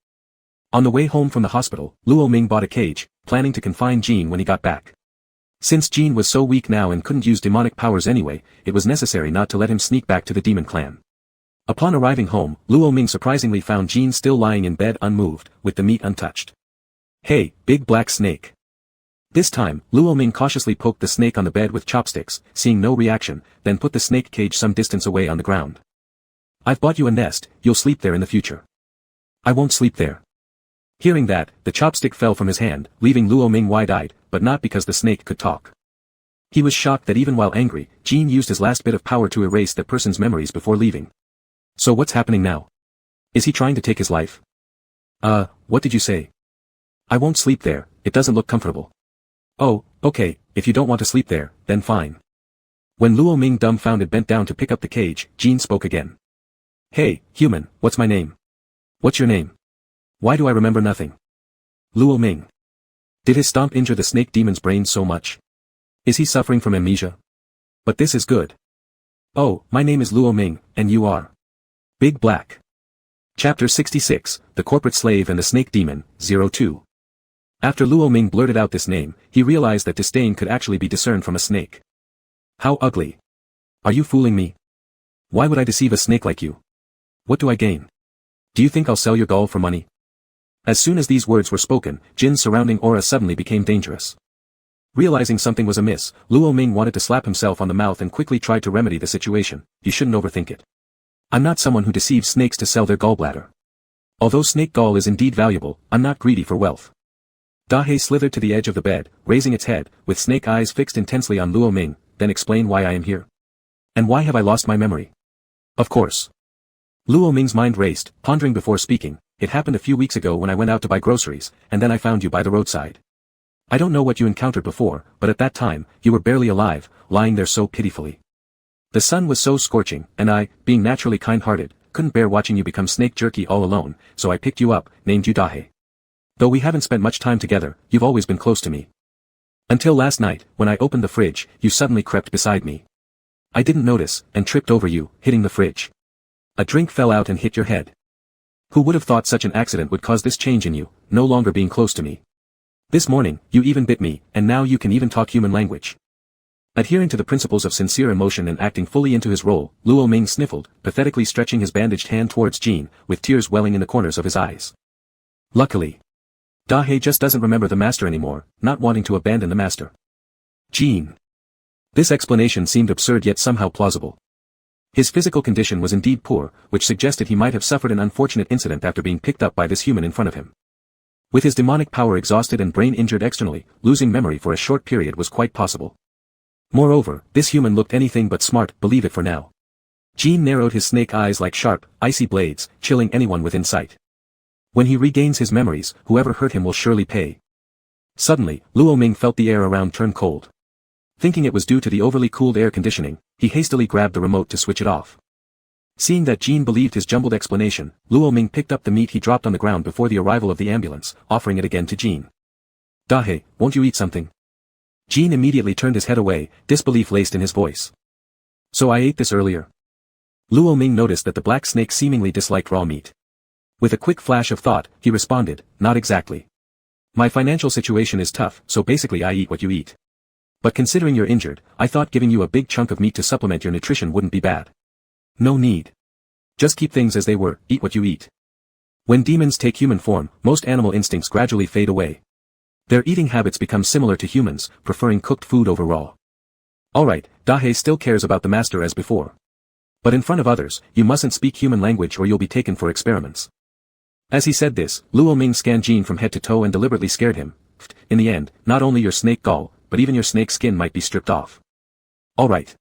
On the way home from the hospital, Luo Ming bought a cage, planning to confine Gene when he got back. Since Gene was so weak now and couldn't use demonic powers anyway, it was necessary not to let him sneak back to the demon clan. Upon arriving home, Luo Ming surprisingly found Gene still lying in bed unmoved, with the meat untouched. Hey, big black snake. This time, Luo Ming cautiously poked the snake on the bed with chopsticks, seeing no reaction, then put the snake cage some distance away on the ground. I've bought you a nest, you'll sleep there in the future. I won't sleep there. Hearing that, the chopstick fell from his hand, leaving Luo Ming wide-eyed, but not because the snake could talk. He was shocked that even while angry, Gene used his last bit of power to erase the person's memories before leaving. So what's happening now? Is he trying to take his life? What did you say? I won't sleep there, it doesn't look comfortable. Oh, Okay, if you don't want to sleep there, then fine. When Luo Ming dumbfounded bent down to pick up the cage, Jean spoke again. Hey, human, what's my name? What's your name? Why do I remember nothing? Luo Ming. Did his stomp injure the snake demon's brain so much? Is he suffering from amnesia? But this is good. Oh, my name is Luo Ming, and you are? Big Black. Chapter 66, The Corporate Slave and the Snake Demon, 02. After Luo Ming blurted out this name, he realized that disdain could actually be discerned from a snake. How ugly. Are you fooling me? Why would I deceive a snake like you? What do I gain? Do you think I'll sell your doll for money? As soon as these words were spoken, Jin's surrounding aura suddenly became dangerous. Realizing something was amiss, Luo Ming wanted to slap himself on the mouth and quickly tried to remedy the situation. You shouldn't overthink it. I'm not someone who deceives snakes to sell their gallbladder. Although snake gall is indeed valuable, I'm not greedy for wealth. Dahe slithered to the edge of the bed, raising its head, with snake eyes fixed intensely on Luo Ming. Then explain why I am here. And why have I lost my memory? Of course. Luo Ming's mind raced, pondering before speaking. It happened a few weeks ago when I went out to buy groceries, and then I found you by the roadside. I don't know what you encountered before, but at that time, you were barely alive, lying there so pitifully. The sun was so scorching, and I, being naturally kind-hearted, couldn't bear watching you become snake jerky all alone, so I picked you up, named you Dahe. Though we haven't spent much time together, you've always been close to me. Until last night, when I opened the fridge, you suddenly crept beside me. I didn't notice, and tripped over you, hitting the fridge. A drink fell out and hit your head. Who would have thought such an accident would cause this change in you, no longer being close to me? This morning, you even bit me, and now you can even talk human language. Adhering to the principles of sincere emotion and acting fully into his role, Luo Ming sniffled, pathetically stretching his bandaged hand towards Jean, with tears welling in the corners of his eyes. Luckily, Dahe just doesn't remember the master anymore, not wanting to abandon the master. Jean. This explanation seemed absurd yet somehow plausible. His physical condition was indeed poor, which suggested he might have suffered an unfortunate incident after being picked up by this human in front of him. With his demonic power exhausted and brain injured externally, losing memory for a short period was quite possible. Moreover, this human looked anything but smart, believe it for now. Jean narrowed his snake eyes like sharp, icy blades, chilling anyone within sight. When he regains his memories, whoever hurt him will surely pay. Suddenly, Luo Ming felt the air around turn cold. Thinking it was due to the overly cooled air conditioning, he hastily grabbed the remote to switch it off. Seeing that Jean believed his jumbled explanation, Luo Ming picked up the meat he dropped on the ground before the arrival of the ambulance, offering it again to Jean. Dahe, won't you eat something? Jean immediately turned his head away, disbelief laced in his voice. So I ate this earlier. Luo Ming noticed that the black snake seemingly disliked raw meat. With a quick flash of thought, he responded, not exactly. My financial situation is tough, so basically I eat what you eat. But considering you're injured, I thought giving you a big chunk of meat to supplement your nutrition wouldn't be bad. No need. Just keep things as they were, eat what you eat. When demons take human form, most animal instincts gradually fade away. Their eating habits become similar to humans, preferring cooked food over raw. Alright, Dahe still cares about the master as before. But in front of others, you mustn't speak human language or you'll be taken for experiments. As he said this, Luo Ming scanned Jean from head to toe and deliberately scared him. In the end, not only your snake gall, but even your snake skin might be stripped off. Alright.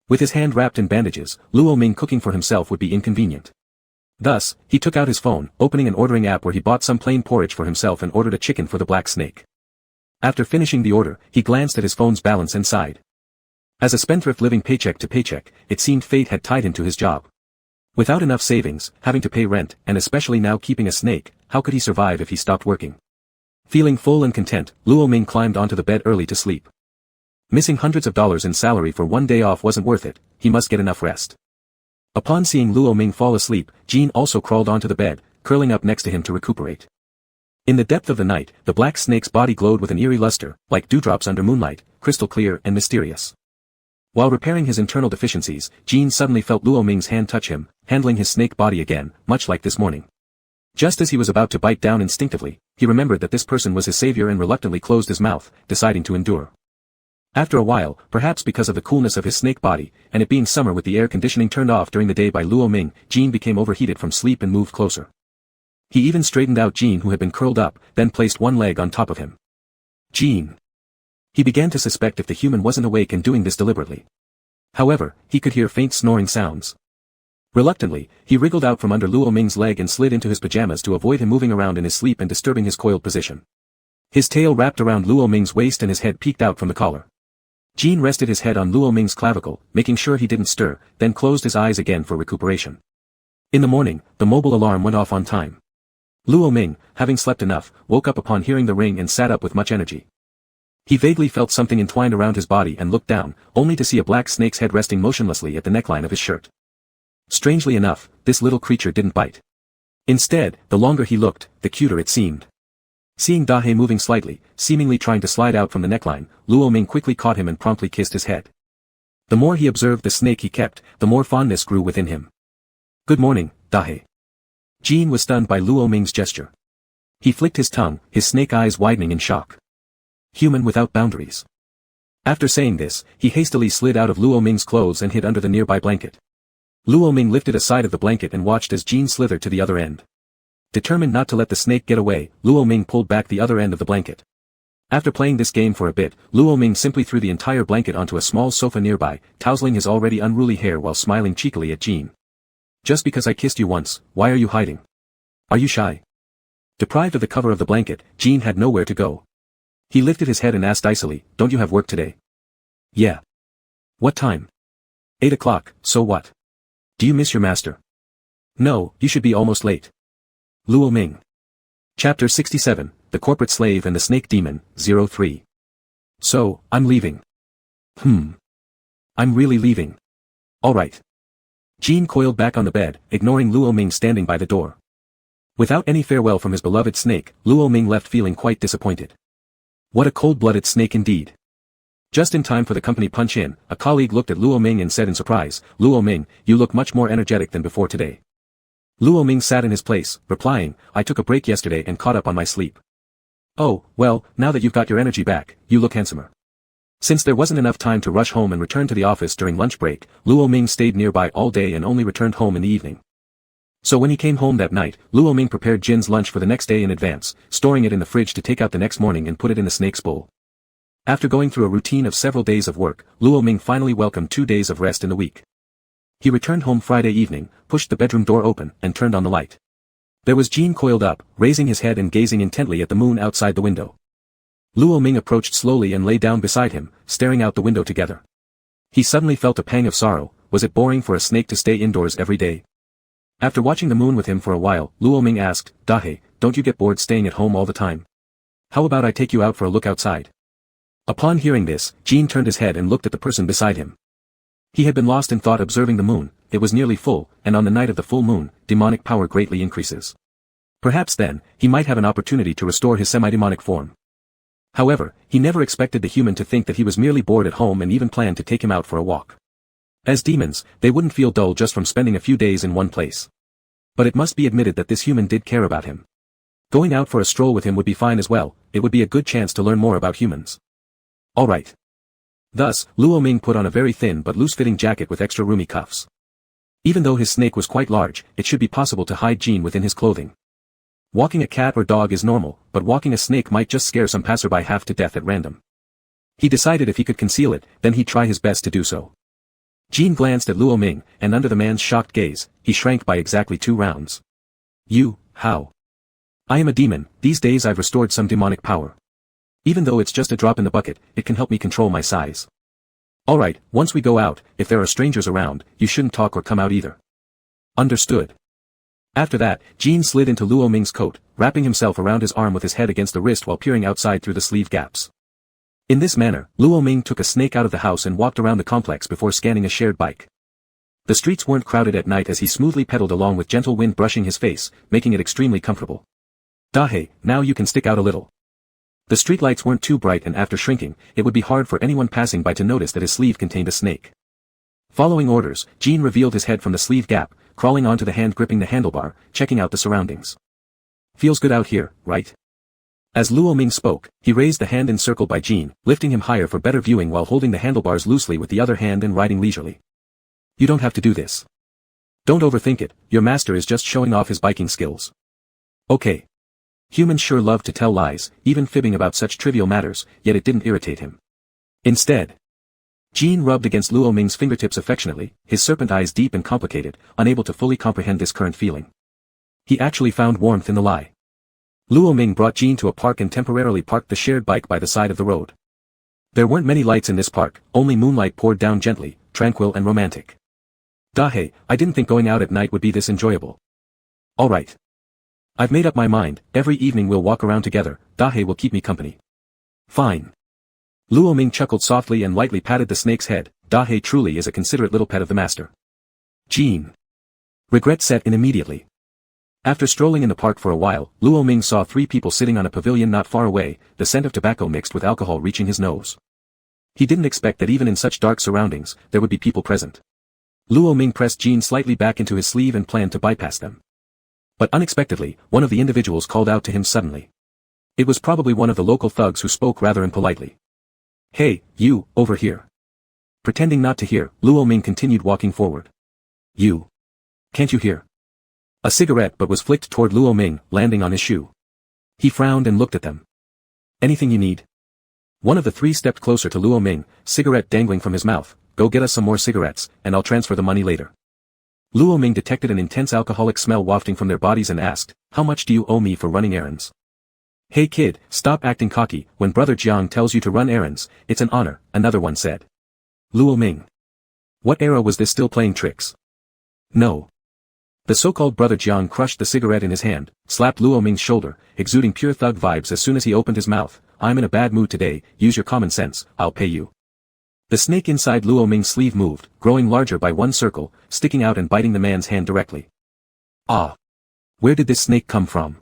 With his hand wrapped in bandages, Luo Ming cooking for himself would be inconvenient. Thus, he took out his phone, opening an ordering app where he bought some plain porridge for himself and ordered a chicken for the black snake. After finishing the order, he glanced at his phone's balance and sighed. As a spendthrift living paycheck to paycheck, it seemed fate had tied him to his job. Without enough savings, having to pay rent, and especially now keeping a snake, how could he survive if he stopped working? Feeling full and content, Luo Ming climbed onto the bed early to sleep. Missing hundreds of dollars in salary for one day off wasn't worth it, he must get enough rest. Upon seeing Luo Ming fall asleep, Jean also crawled onto the bed, curling up next to him to recuperate. In the depth of the night, the black snake's body glowed with an eerie luster, like dewdrops under moonlight, crystal clear and mysterious. While repairing his internal deficiencies, Jean suddenly felt Luo Ming's hand touch him, handling his snake body again, much like this morning. Just as he was about to bite down instinctively, he remembered that this person was his savior and reluctantly closed his mouth, deciding to endure. After a while, perhaps because of the coolness of his snake body, and it being summer with the air conditioning turned off during the day by Luo Ming, Jean became overheated from sleep and moved closer. He even straightened out Jean who had been curled up, then placed one leg on top of him. Jean. He began to suspect if the human wasn't awake and doing this deliberately. However, he could hear faint snoring sounds. Reluctantly, he wriggled out from under Luo Ming's leg and slid into his pajamas to avoid him moving around in his sleep and disturbing his coiled position. His tail wrapped around Luo Ming's waist and his head peeked out from the collar. Jean rested his head on Luo Ming's clavicle, making sure he didn't stir, then closed his eyes again for recuperation. In the morning, the mobile alarm went off on time. Luo Ming, having slept enough, woke up upon hearing the ring and sat up with much energy. He vaguely felt something entwined around his body and looked down, only to see a black snake's head resting motionlessly at the neckline of his shirt. Strangely enough, this little creature didn't bite. Instead, the longer he looked, the cuter it seemed. Seeing Dahe moving slightly, seemingly trying to slide out from the neckline, Luo Ming quickly caught him and promptly kissed his head. The more he observed the snake he kept, the more fondness grew within him. "Good morning, Dahe." Jean was stunned by Luo Ming's gesture. He flicked his tongue, his snake eyes widening in shock. Human without boundaries. After saying this, he hastily slid out of Luo Ming's clothes and hid under the nearby blanket. Luo Ming lifted a side of the blanket and watched as Jean slithered to the other end. Determined not to let the snake get away, Luo Ming pulled back the other end of the blanket. After playing this game for a bit, Luo Ming simply threw the entire blanket onto a small sofa nearby, tousling his already unruly hair while smiling cheekily at Jean. "Just because I kissed you once, why are you hiding? Are you shy?" Deprived of the cover of the blanket, Jean had nowhere to go. He lifted his head and asked icily, "Don't you have work today?" "Yeah." "What time?" 8 o'clock, so what? Do you miss your master?" "No, you should be almost late." Luo Ming. Chapter 67, The Corporate Slave and the Snake Demon, 03. "So, I'm leaving." "I'm really leaving." "Alright." Jean coiled back on the bed, ignoring Luo Ming standing by the door. Without any farewell from his beloved snake, Luo Ming left feeling quite disappointed. What a cold-blooded snake indeed. Just in time for the company punch-in, a colleague looked at Luo Ming and said in surprise, "Luo Ming, you look much more energetic than before today." Luo Ming sat in his place, replying, "I took a break yesterday and caught up on my sleep." "Oh, well, now that you've got your energy back, you look handsomer." Since there wasn't enough time to rush home and return to the office during lunch break, Luo Ming stayed nearby all day and only returned home in the evening. So when he came home that night, Luo Ming prepared Jin's lunch for the next day in advance, storing it in the fridge to take out the next morning and put it in the snake's bowl. After going through a routine of several days of work, Luo Ming finally welcomed 2 days of rest in the week. He returned home Friday evening, pushed the bedroom door open, and turned on the light. There was Jin coiled up, raising his head and gazing intently at the moon outside the window. Luo Ming approached slowly and lay down beside him, staring out the window together. He suddenly felt a pang of sorrow. Was it boring for a snake to stay indoors every day? After watching the moon with him for a while, Luo Ming asked, "Dahe, don't you get bored staying at home all the time? How about I take you out for a look outside?" Upon hearing this, Jin turned his head and looked at the person beside him. He had been lost in thought observing the moon. It was nearly full, and on the night of the full moon, demonic power greatly increases. Perhaps then, he might have an opportunity to restore his semi-demonic form. However, he never expected the human to think that he was merely bored at home and even planned to take him out for a walk. As demons, they wouldn't feel dull just from spending a few days in one place. But it must be admitted that this human did care about him. Going out for a stroll with him would be fine as well. It would be a good chance to learn more about humans. Alright. Thus, Luo Ming put on a very thin but loose-fitting jacket with extra roomy cuffs. Even though his snake was quite large, it should be possible to hide Jin within his clothing. Walking a cat or dog is normal, but walking a snake might just scare some passerby half to death at random. He decided if he could conceal it, then he'd try his best to do so. Jin glanced at Luo Ming, and under the man's shocked gaze, he shrank by exactly 2 rounds. "You, how?" "I am a demon. These days I've restored some demonic power. Even though it's just a drop in the bucket, it can help me control my size." "Alright, once we go out, if there are strangers around, you shouldn't talk or come out either." "Understood." After that, Jin slid into Luo Ming's coat, wrapping himself around his arm with his head against the wrist while peering outside through the sleeve gaps. In this manner, Luo Ming took a snake out of the house and walked around the complex before scanning a shared bike. The streets weren't crowded at night as he smoothly pedaled along with gentle wind brushing his face, making it extremely comfortable. "Dahe, now you can stick out a little." The streetlights weren't too bright and after shrinking, it would be hard for anyone passing by to notice that his sleeve contained a snake. Following orders, Jin revealed his head from the sleeve gap, crawling onto the hand gripping the handlebar, checking out the surroundings. "Feels good out here, right?" As Luo Ming spoke, he raised the hand encircled by Jin, lifting him higher for better viewing while holding the handlebars loosely with the other hand and riding leisurely. "You don't have to do this. Don't overthink it, your master is just showing off his biking skills." "Okay." Humans sure love to tell lies, even fibbing about such trivial matters, yet it didn't irritate him. Instead, Jin rubbed against Luo Ming's fingertips affectionately, his serpent eyes deep and complicated, unable to fully comprehend this current feeling. He actually found warmth in the lie. Luo Ming brought Jean to a park and temporarily parked the shared bike by the side of the road. There weren't many lights in this park, only moonlight poured down gently, tranquil and romantic. Dahei, I didn't think going out at night would be this enjoyable. Alright. I've made up my mind, every evening we'll walk around together, Dahei will keep me company. Fine. Luo Ming chuckled softly and lightly patted the snake's head. Dahei truly is a considerate little pet of the master. Jean. Regret set in immediately. After strolling in the park for a while, Luo Ming saw 3 people sitting on a pavilion not far away, the scent of tobacco mixed with alcohol reaching his nose. He didn't expect that even in such dark surroundings, there would be people present. Luo Ming pressed Jean slightly back into his sleeve and planned to bypass them. But unexpectedly, one of the individuals called out to him suddenly. It was probably one of the local thugs who spoke rather impolitely. Hey, you, over here. Pretending not to hear, Luo Ming continued walking forward. You. Can't you hear? A cigarette but was flicked toward Luo Ming, landing on his shoe. He frowned and looked at them. Anything you need? One of the 3 stepped closer to Luo Ming, cigarette dangling from his mouth. Go get us some more cigarettes, and I'll transfer the money later. Luo Ming detected an intense alcoholic smell wafting from their bodies and asked, how much do you owe me for running errands? Hey kid, stop acting cocky, when Brother Jiang tells you to run errands, it's an honor, another one said. Luo Ming. What era was this still playing tricks? No. The so-called Brother Jiang crushed the cigarette in his hand, slapped Luo Ming's shoulder, exuding pure thug vibes as soon as he opened his mouth. I'm in a bad mood today, use your common sense, I'll pay you. The snake inside Luo Ming's sleeve moved, growing larger by one circle, sticking out and biting the man's hand directly. Ah! Where did this snake come from?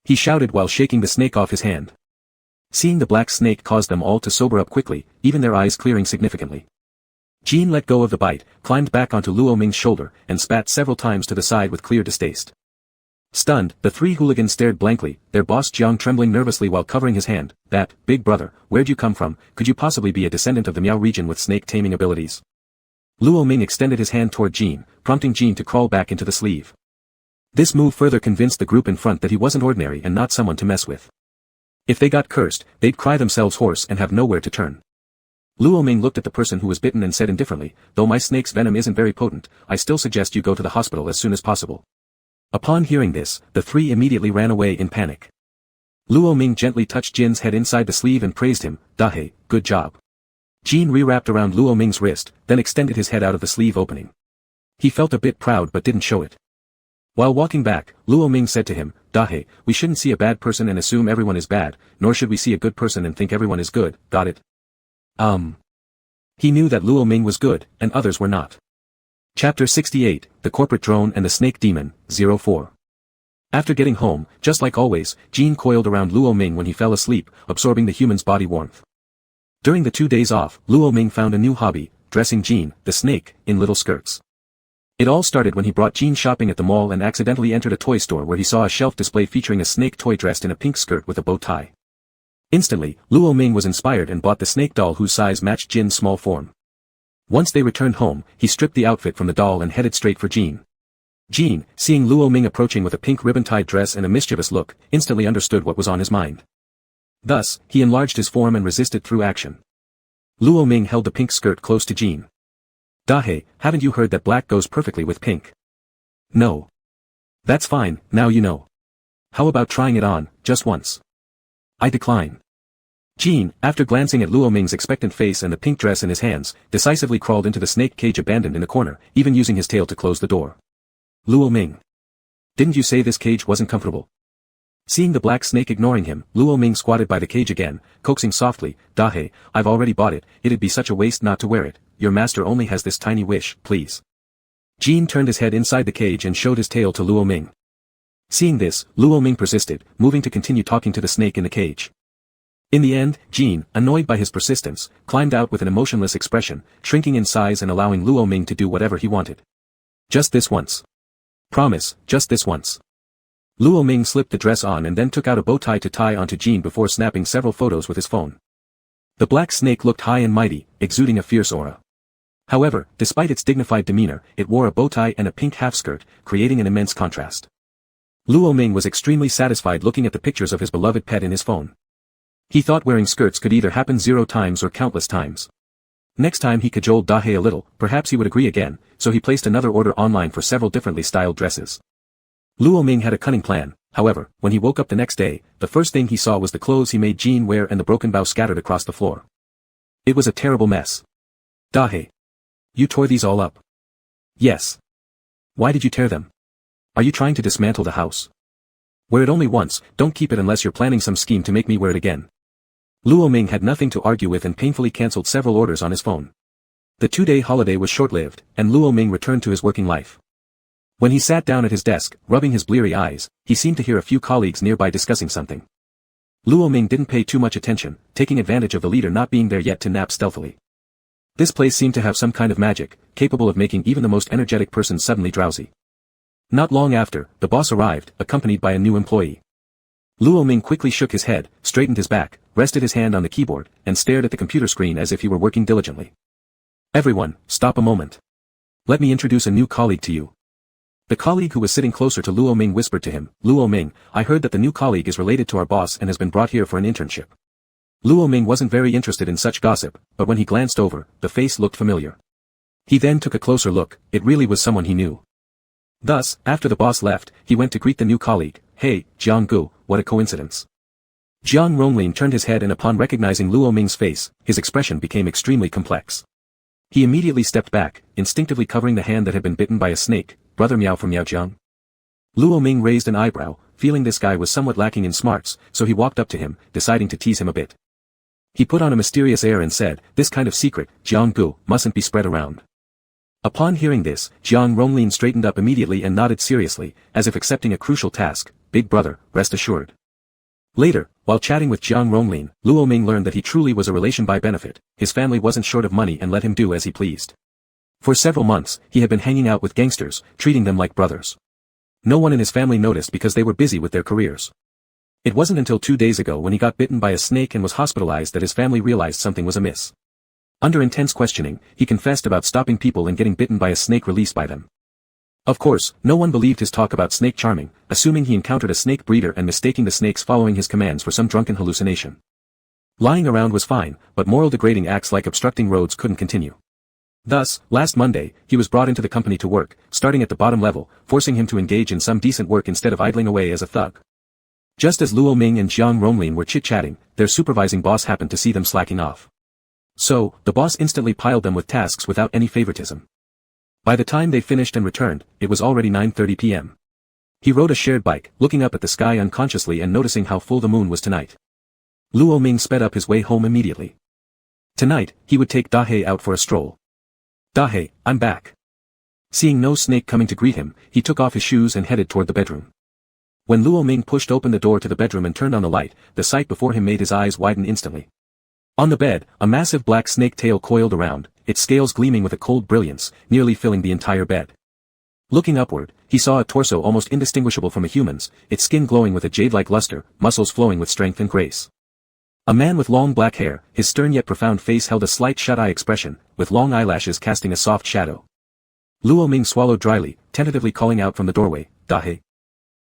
He shouted while shaking the snake off his hand. Seeing the black snake caused them all to sober up quickly, even their eyes clearing significantly. Jean let go of the bite, climbed back onto Luo Ming's shoulder, and spat several times to the side with clear distaste. Stunned, the 3 hooligans stared blankly, their boss Jiang trembling nervously while covering his hand. That, big brother, where'd you come from? Could you possibly be a descendant of the Miao region with snake taming abilities? Luo Ming extended his hand toward Jean, prompting Jean to crawl back into the sleeve. This move further convinced the group in front that he wasn't ordinary and not someone to mess with. If they got cursed, they'd cry themselves hoarse and have nowhere to turn. Luo Ming looked at the person who was bitten and said indifferently, though my snake's venom isn't very potent, I still suggest you go to the hospital as soon as possible. Upon hearing this, the 3 immediately ran away in panic. Luo Ming gently touched Jin's head inside the sleeve and praised him, Dahei, good job. Jin rewrapped around Luo Ming's wrist, then extended his head out of the sleeve opening. He felt a bit proud but didn't show it. While walking back, Luo Ming said to him, Dahei, we shouldn't see a bad person and assume everyone is bad, nor should we see a good person and think everyone is good, got it? He knew that Luo Ming was good, and others were not. Chapter 68, The Corporate Drone and the Snake Demon, 04. After getting home, just like always, Jean coiled around Luo Ming when he fell asleep, absorbing the human's body warmth. During the 2 days off, Luo Ming found a new hobby, dressing Jean, the snake, in little skirts. It all started when he brought Jean shopping at the mall and accidentally entered a toy store where he saw a shelf display featuring a snake toy dressed in a pink skirt with a bow tie. Instantly, Luo Ming was inspired and bought the snake doll whose size matched Jin's small form. Once they returned home, he stripped the outfit from the doll and headed straight for Jean. Jean, seeing Luo Ming approaching with a pink ribbon-tied dress and a mischievous look, instantly understood what was on his mind. Thus, he enlarged his form and resisted through action. Luo Ming held the pink skirt close to Jean. Dahei, haven't you heard that black goes perfectly with pink? No. That's fine, now you know. How about trying it on, just once? I decline. Jean, after glancing at Luo Ming's expectant face and the pink dress in his hands, decisively crawled into the snake cage abandoned in the corner, even using his tail to close the door. Luo Ming. Didn't you say this cage wasn't comfortable? Seeing the black snake ignoring him, Luo Ming squatted by the cage again, coaxing softly, Dahei, I've already bought it, it'd be such a waste not to wear it, your master only has this tiny wish, please. Jean turned his head inside the cage and showed his tail to Luo Ming. Seeing this, Luo Ming persisted, moving to continue talking to the snake in the cage. In the end, Jean, annoyed by his persistence, climbed out with an emotionless expression, shrinking in size and allowing Luo Ming to do whatever he wanted. Just this once. Promise, just this once. Luo Ming slipped the dress on and then took out a bow tie to tie onto Jean before snapping several photos with his phone. The black snake looked high and mighty, exuding a fierce aura. However, despite its dignified demeanor, it wore a bow tie and a pink half-skirt, creating an immense contrast. Luo Ming was extremely satisfied looking at the pictures of his beloved pet in his phone. He thought wearing skirts could either happen 0 times or countless times. Next time he cajoled Dahei a little, perhaps he would agree again, so he placed another order online for several differently styled dresses. Luo Ming had a cunning plan, However, when he woke up the next day, the first thing he saw was the clothes he made Jean wear and the broken bough scattered across the floor. It was a terrible mess. Dahe. You tore these all up? Yes. Why did you tear them? Are you trying to dismantle the house? Wear it only once, don't keep it unless you're planning some scheme to make me wear it again. Luo Ming had nothing to argue with and painfully cancelled several orders on his phone. The 2-day holiday was short-lived, and Luo Ming returned to his working life. When he sat down at his desk, rubbing his bleary eyes, he seemed to hear a few colleagues nearby discussing something. Luo Ming didn't pay too much attention, taking advantage of the leader not being there yet to nap stealthily. This place seemed to have some kind of magic, capable of making even the most energetic person suddenly drowsy. Not long after, the boss arrived, accompanied by a new employee. Luo Ming quickly shook his head, straightened his back, rested his hand on the keyboard, and stared at the computer screen as if he were working diligently. Everyone, stop a moment. Let me introduce a new colleague to you. The colleague who was sitting closer to Luo Ming whispered to him, Luo Ming, I heard that the new colleague is related to our boss and has been brought here for an internship. Luo Ming wasn't very interested in such gossip, but when he glanced over, the face looked familiar. He then took a closer look, it really was someone he knew. Thus, after the boss left, he went to greet the new colleague. Hey, Jiang Gu, what a coincidence. Jiang Ronglin turned his head and upon recognizing Luo Ming's face, his expression became extremely complex. He immediately stepped back, instinctively covering the hand that had been bitten by a snake. Brother Miao from Miaojiang. Luo Ming raised an eyebrow, feeling this guy was somewhat lacking in smarts, so he walked up to him, deciding to tease him a bit. He put on a mysterious air and said, this kind of secret, Jiang Gu, mustn't be spread around. Upon hearing this, Jiang Ronglin straightened up immediately and nodded seriously, as if accepting a crucial task. Big brother, rest assured. Later, while chatting with Jiang Ronglin, Luo Ming learned that he truly was a relation by benefit. His family wasn't short of money and let him do as he pleased. For several months, he had been hanging out with gangsters, treating them like brothers. No one in his family noticed because they were busy with their careers. It wasn't until 2 days ago when he got bitten by a snake and was hospitalized that his family realized something was amiss. Under intense questioning, he confessed about stopping people and getting bitten by a snake released by them. Of course, no one believed his talk about snake charming, assuming he encountered a snake breeder and mistaking the snakes following his commands for some drunken hallucination. Lying around was fine, but moral degrading acts like obstructing roads couldn't continue. Thus, last Monday, he was brought into the company to work, starting at the bottom level, forcing him to engage in some decent work instead of idling away as a thug. Just as Luo Ming and Jiang Ronglin were chit-chatting, their supervising boss happened to see them slacking off. So, the boss instantly piled them with tasks without any favoritism. By the time they finished and returned, it was already 9:30 p.m. He rode a shared bike, looking up at the sky unconsciously and noticing how full the moon was tonight. Luo Ming sped up his way home immediately. Tonight, he would take Dahe out for a stroll. Dahe, I'm back. Seeing no snake coming to greet him, he took off his shoes and headed toward the bedroom. When Luo Ming pushed open the door to the bedroom and turned on the light, the sight before him made his eyes widen instantly. On the bed, a massive black snake tail coiled around, its scales gleaming with a cold brilliance, nearly filling the entire bed. Looking upward, he saw a torso almost indistinguishable from a human's, its skin glowing with a jade-like luster, muscles flowing with strength and grace. A man with long black hair, his stern yet profound face held a slight shut-eye expression, with long eyelashes casting a soft shadow. Luo Ming swallowed dryly, tentatively calling out from the doorway, Dahe.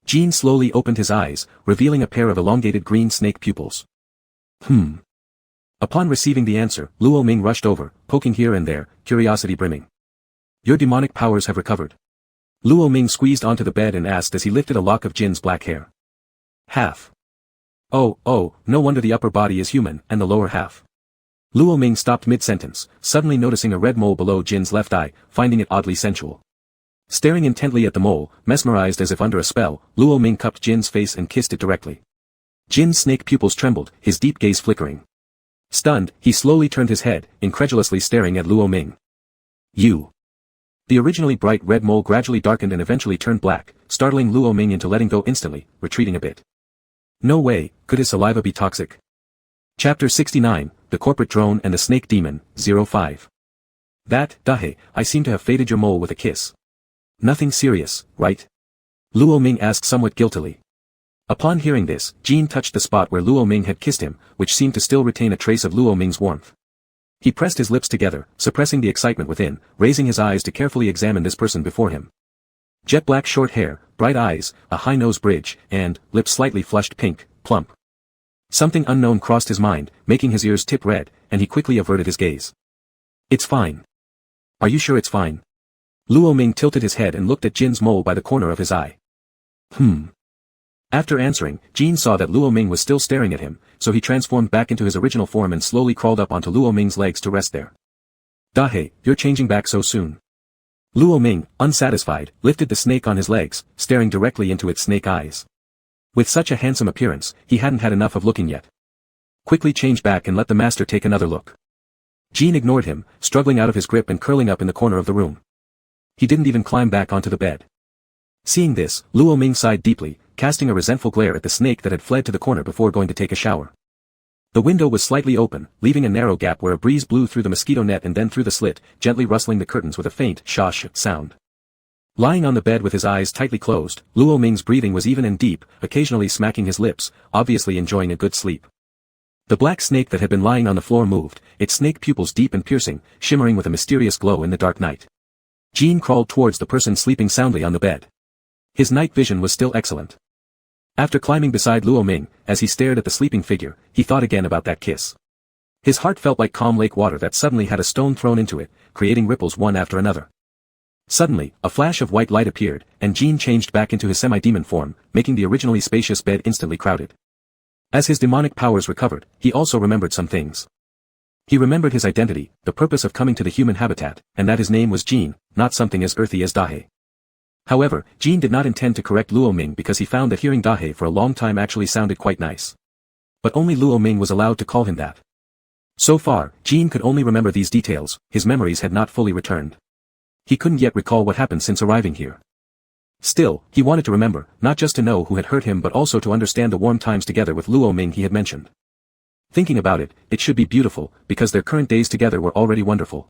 Jean slowly opened his eyes, revealing a pair of elongated green snake pupils. Upon receiving the answer, Luo Ming rushed over, poking here and there, curiosity brimming. Your demonic powers have recovered. Luo Ming squeezed onto the bed and asked as he lifted a lock of Jin's black hair. Half. Oh, no wonder the upper body is human, and the lower half. Luo Ming stopped mid-sentence, suddenly noticing a red mole below Jin's left eye, finding it oddly sensual. Staring intently at the mole, mesmerized as if under a spell, Luo Ming cupped Jin's face and kissed it directly. Jin's snake pupils trembled, his deep gaze flickering. Stunned, he slowly turned his head, incredulously staring at Luo Ming. You. The originally bright red mole gradually darkened and eventually turned black, startling Luo Ming into letting go instantly, retreating a bit. No way, could his saliva be toxic? Chapter 69, The Corporate Drone and the Snake Demon, 05. That, Dahe, I seem to have faded your mole with a kiss. Nothing serious, right? Luo Ming asked somewhat guiltily. Upon hearing this, Jean touched the spot where Luo Ming had kissed him, which seemed to still retain a trace of Luo Ming's warmth. He pressed his lips together, suppressing the excitement within, raising his eyes to carefully examine this person before him. Jet black short hair, bright eyes, a high nose bridge, and, lips slightly flushed pink, plump. Something unknown crossed his mind, making his ears tip red, and he quickly averted his gaze. It's fine. Are you sure it's fine? Luo Ming tilted his head and looked at Jin's mole by the corner of his eye. After answering, Jean saw that Luo Ming was still staring at him, so he transformed back into his original form and slowly crawled up onto Luo Ming's legs to rest there. "Dahe, you're changing back so soon." Luo Ming, unsatisfied, lifted the snake on his legs, staring directly into its snake eyes. With such a handsome appearance, he hadn't had enough of looking yet. Quickly change back and let the master take another look. Jean ignored him, struggling out of his grip and curling up in the corner of the room. He didn't even climb back onto the bed. Seeing this, Luo Ming sighed deeply, casting a resentful glare at the snake that had fled to the corner before going to take a shower. The window was slightly open, leaving a narrow gap where a breeze blew through the mosquito net and then through the slit, gently rustling the curtains with a faint "shosh" sound. Lying on the bed with his eyes tightly closed, Luo Ming's breathing was even and deep, occasionally smacking his lips, obviously enjoying a good sleep. The black snake that had been lying on the floor moved, its snake pupils deep and piercing, shimmering with a mysterious glow in the dark night. Jean crawled towards the person sleeping soundly on the bed. His night vision was still excellent. After climbing beside Luo Ming, as he stared at the sleeping figure, he thought again about that kiss. His heart felt like calm lake water that suddenly had a stone thrown into it, creating ripples one after another. Suddenly, a flash of white light appeared, and Jean changed back into his semi-demon form, making the originally spacious bed instantly crowded. As his demonic powers recovered, he also remembered some things. He remembered his identity, the purpose of coming to the human habitat, and that his name was Jean, not something as earthy as Dahe. However, Jean did not intend to correct Luo Ming because he found that hearing Dahe for a long time actually sounded quite nice. But only Luo Ming was allowed to call him that. So far, Jean could only remember these details, his memories had not fully returned. He couldn't yet recall what happened since arriving here. Still, he wanted to remember, not just to know who had hurt him but also to understand the warm times together with Luo Ming he had mentioned. Thinking about it, it should be beautiful, because their current days together were already wonderful.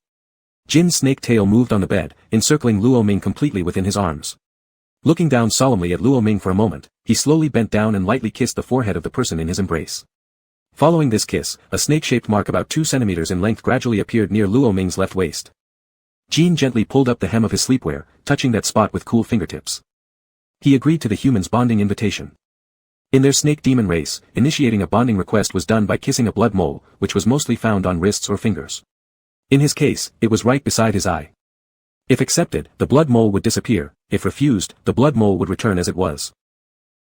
Jin's snake tail moved on the bed, encircling Luo Ming completely within his arms. Looking down solemnly at Luo Ming for a moment, he slowly bent down and lightly kissed the forehead of the person in his embrace. Following this kiss, a snake-shaped mark about 2 centimeters in length gradually appeared near Luo Ming's left waist. Jean gently pulled up the hem of his sleepwear, touching that spot with cool fingertips. He agreed to the human's bonding invitation. In their snake-demon race, initiating a bonding request was done by kissing a blood mole, which was mostly found on wrists or fingers. In his case, it was right beside his eye. If accepted, the blood mole would disappear; if refused, the blood mole would return as it was.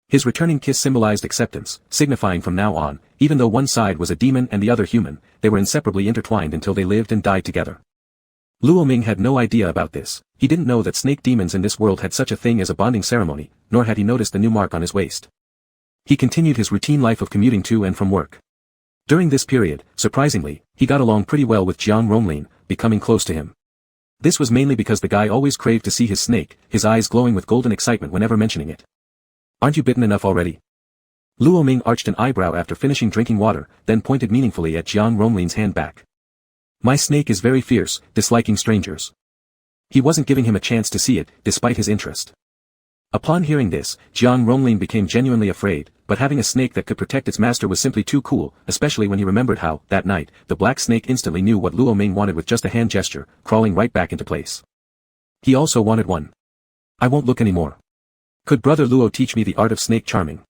His returning kiss symbolized acceptance, signifying from now on, even though one side was a demon and the other human, they were inseparably intertwined until they lived and died together. Luo Ming had no idea about this. He didn't know that snake demons in this world had such a thing as a bonding ceremony, nor had he noticed the new mark on his waist. He continued his routine life of commuting to and from work. During this period, surprisingly, he got along pretty well with Jiang Ronglin, becoming close to him. This was mainly because the guy always craved to see his snake, his eyes glowing with golden excitement whenever mentioning it. "Aren't you bitten enough already?" Luo Ming arched an eyebrow after finishing drinking water, then pointed meaningfully at Jiang Ronglin's hand back. "My snake is very fierce, disliking strangers." He wasn't giving him a chance to see it, despite his interest. Upon hearing this, Jiang Ronglin became genuinely afraid, but having a snake that could protect its master was simply too cool, especially when he remembered how, that night, the black snake instantly knew what Luo Ming wanted with just a hand gesture, crawling right back into place. He also wanted one. "I won't look anymore. Could Brother Luo teach me the art of snake charming?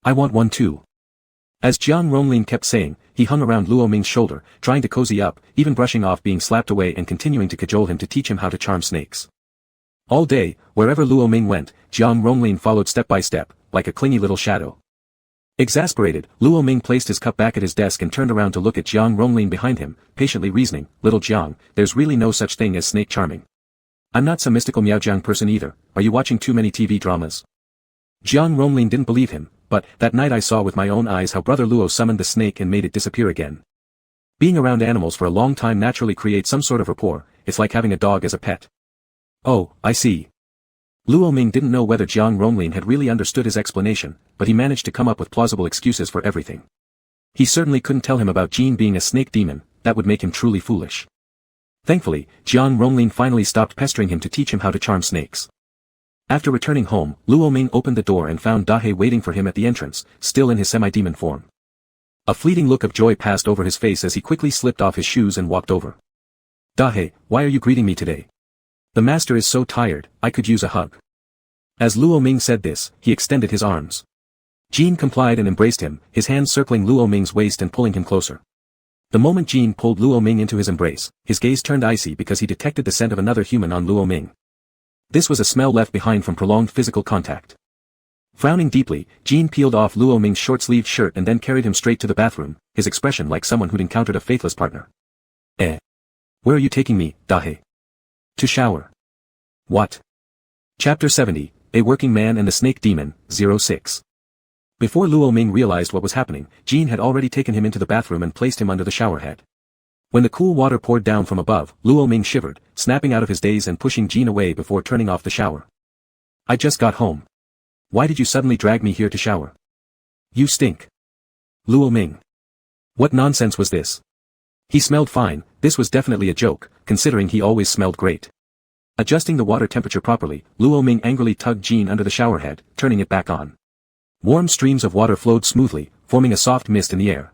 I want one too." As Jiang Ronglin kept saying, he hung around Luo Ming's shoulder, trying to cozy up, even brushing off being slapped away and continuing to cajole him to teach him how to charm snakes. All day, wherever Luo Ming went, Jiang Ronglin followed step by step, like a clingy little shadow. Exasperated, Luo Ming placed his cup back at his desk and turned around to look at Jiang Ronglin behind him, patiently reasoning, "Little Jiang, there's really no such thing as snake charming. I'm not some mystical Miaojiang person either. Are you watching too many TV dramas?" Jiang Ronglin didn't believe him, but that night I saw with my own eyes how Brother Luo summoned the snake and made it disappear again. Being around animals for a long time naturally creates some sort of rapport. It's like having a dog as a pet. "Oh, I see." Luo Ming didn't know whether Jiang Ronglin had really understood his explanation, but he managed to come up with plausible excuses for everything. He certainly couldn't tell him about Jean being a snake demon, that would make him truly foolish. Thankfully, Jiang Ronglin finally stopped pestering him to teach him how to charm snakes. After returning home, Luo Ming opened the door and found Dahe waiting for him at the entrance, still in his semi-demon form. A fleeting look of joy passed over his face as he quickly slipped off his shoes and walked over. "Dahe, why are you greeting me today? The master is so tired, I could use a hug." As Luo Ming said this, he extended his arms. Jean complied and embraced him, his hands circling Luo Ming's waist and pulling him closer. The moment Jean pulled Luo Ming into his embrace, his gaze turned icy because he detected the scent of another human on Luo Ming. This was a smell left behind from prolonged physical contact. Frowning deeply, Jean peeled off Luo Ming's short-sleeved shirt and then carried him straight to the bathroom, his expression like someone who'd encountered a faithless partner. Eh? Where are you taking me, Dahe? To shower. What? Chapter 70, A Working Man and the Snake Demon, 06. Before Luo Ming realized what was happening, Jean had already taken him into the bathroom and placed him under the shower head. When the cool water poured down from above, Luo Ming shivered, snapping out of his daze and pushing Jean away before turning off the shower. I just got home. Why did you suddenly drag me here to shower? You stink. Luo Ming. What nonsense was this? He smelled fine, this was definitely a joke, considering he always smelled great. Adjusting the water temperature properly, Luo Ming angrily tugged Jean under the shower head, turning it back on. Warm streams of water flowed smoothly, forming a soft mist in the air.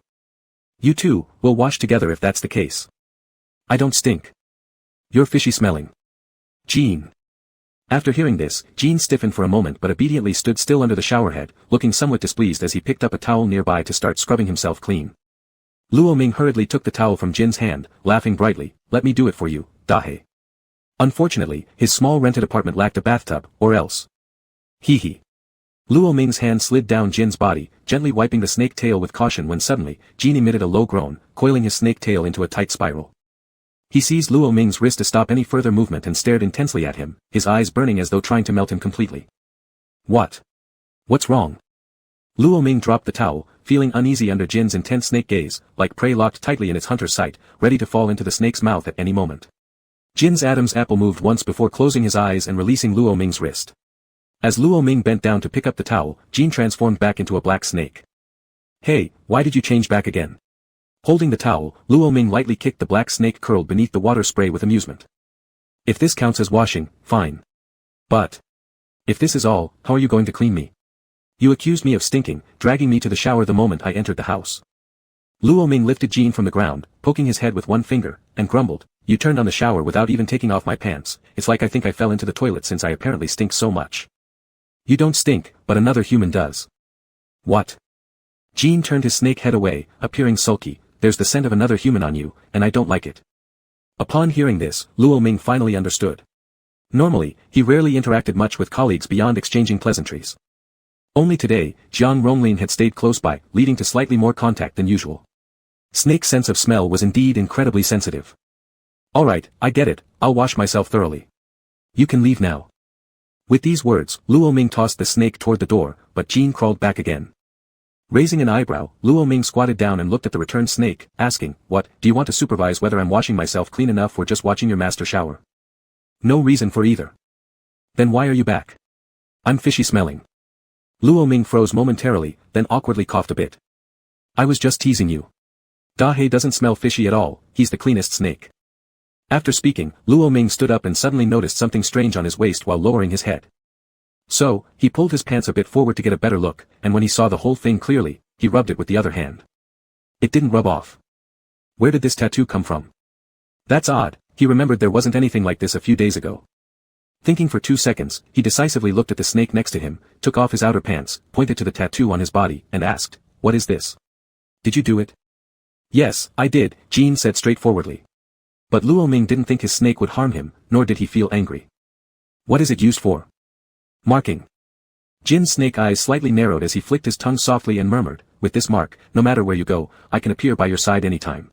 You two, we'll wash together if that's the case. I don't stink. You're fishy smelling. Jean. After hearing this, Jean stiffened for a moment but obediently stood still under the shower head, looking somewhat displeased as he picked up a towel nearby to start scrubbing himself clean. Luo Ming hurriedly took the towel from Jin's hand, laughing brightly, let me do it for you, Dahe. Unfortunately, his small rented apartment lacked a bathtub, or else. Hee hee. Luo Ming's hand slid down Jin's body, gently wiping the snake tail with caution when suddenly, Jin emitted a low groan, coiling his snake tail into a tight spiral. He seized Luo Ming's wrist to stop any further movement and stared intensely at him, his eyes burning as though trying to melt him completely. What? What's wrong? Luo Ming dropped the towel, feeling uneasy under Jin's intense snake gaze, like prey locked tightly in its hunter's sight, ready to fall into the snake's mouth at any moment. Jin's Adam's apple moved once before closing his eyes and releasing Luo Ming's wrist. As Luo Ming bent down to pick up the towel, Jin transformed back into a black snake. Hey, why did you change back again? Holding the towel, Luo Ming lightly kicked the black snake curled beneath the water spray with amusement. If this counts as washing, fine. But if this is all, how are you going to clean me? You accused me of stinking, dragging me to the shower the moment I entered the house. Luo Ming lifted Jin from the ground, poking his head with one finger, and grumbled, you turned on the shower without even taking off my pants, it's like I think I fell into the toilet since I apparently stink so much. You don't stink, but another human does. What? Jin turned his snake head away, appearing sulky, there's the scent of another human on you, and I don't like it. Upon hearing this, Luo Ming finally understood. Normally, he rarely interacted much with colleagues beyond exchanging pleasantries. Only today, Jiang Ronglin had stayed close by, leading to slightly more contact than usual. Snake's sense of smell was indeed incredibly sensitive. Alright, I get it, I'll wash myself thoroughly. You can leave now. With these words, Luo Ming tossed the snake toward the door, but Jin crawled back again. Raising an eyebrow, Luo Ming squatted down and looked at the returned snake, asking, what, do you want to supervise whether I'm washing myself clean enough or just watching your master shower? No reason for either. Then why are you back? I'm fishy smelling. Luo Ming froze momentarily, then awkwardly coughed a bit. I was just teasing you. Dahe doesn't smell fishy at all, he's the cleanest snake. After speaking, Luo Ming stood up and suddenly noticed something strange on his waist while lowering his head. So, he pulled his pants a bit forward to get a better look, and when he saw the whole thing clearly, he rubbed it with the other hand. It didn't rub off. Where did this tattoo come from? That's odd, he remembered there wasn't anything like this a few days ago. Thinking for 2 seconds, he decisively looked at the snake next to him, took off his outer pants, pointed to the tattoo on his body, and asked, what is this? Did you do it? Yes, I did, Jin said straightforwardly. But Luo Ming didn't think his snake would harm him, nor did he feel angry. What is it used for? Marking. Jin's snake eyes slightly narrowed as he flicked his tongue softly and murmured, with this mark, no matter where you go, I can appear by your side anytime.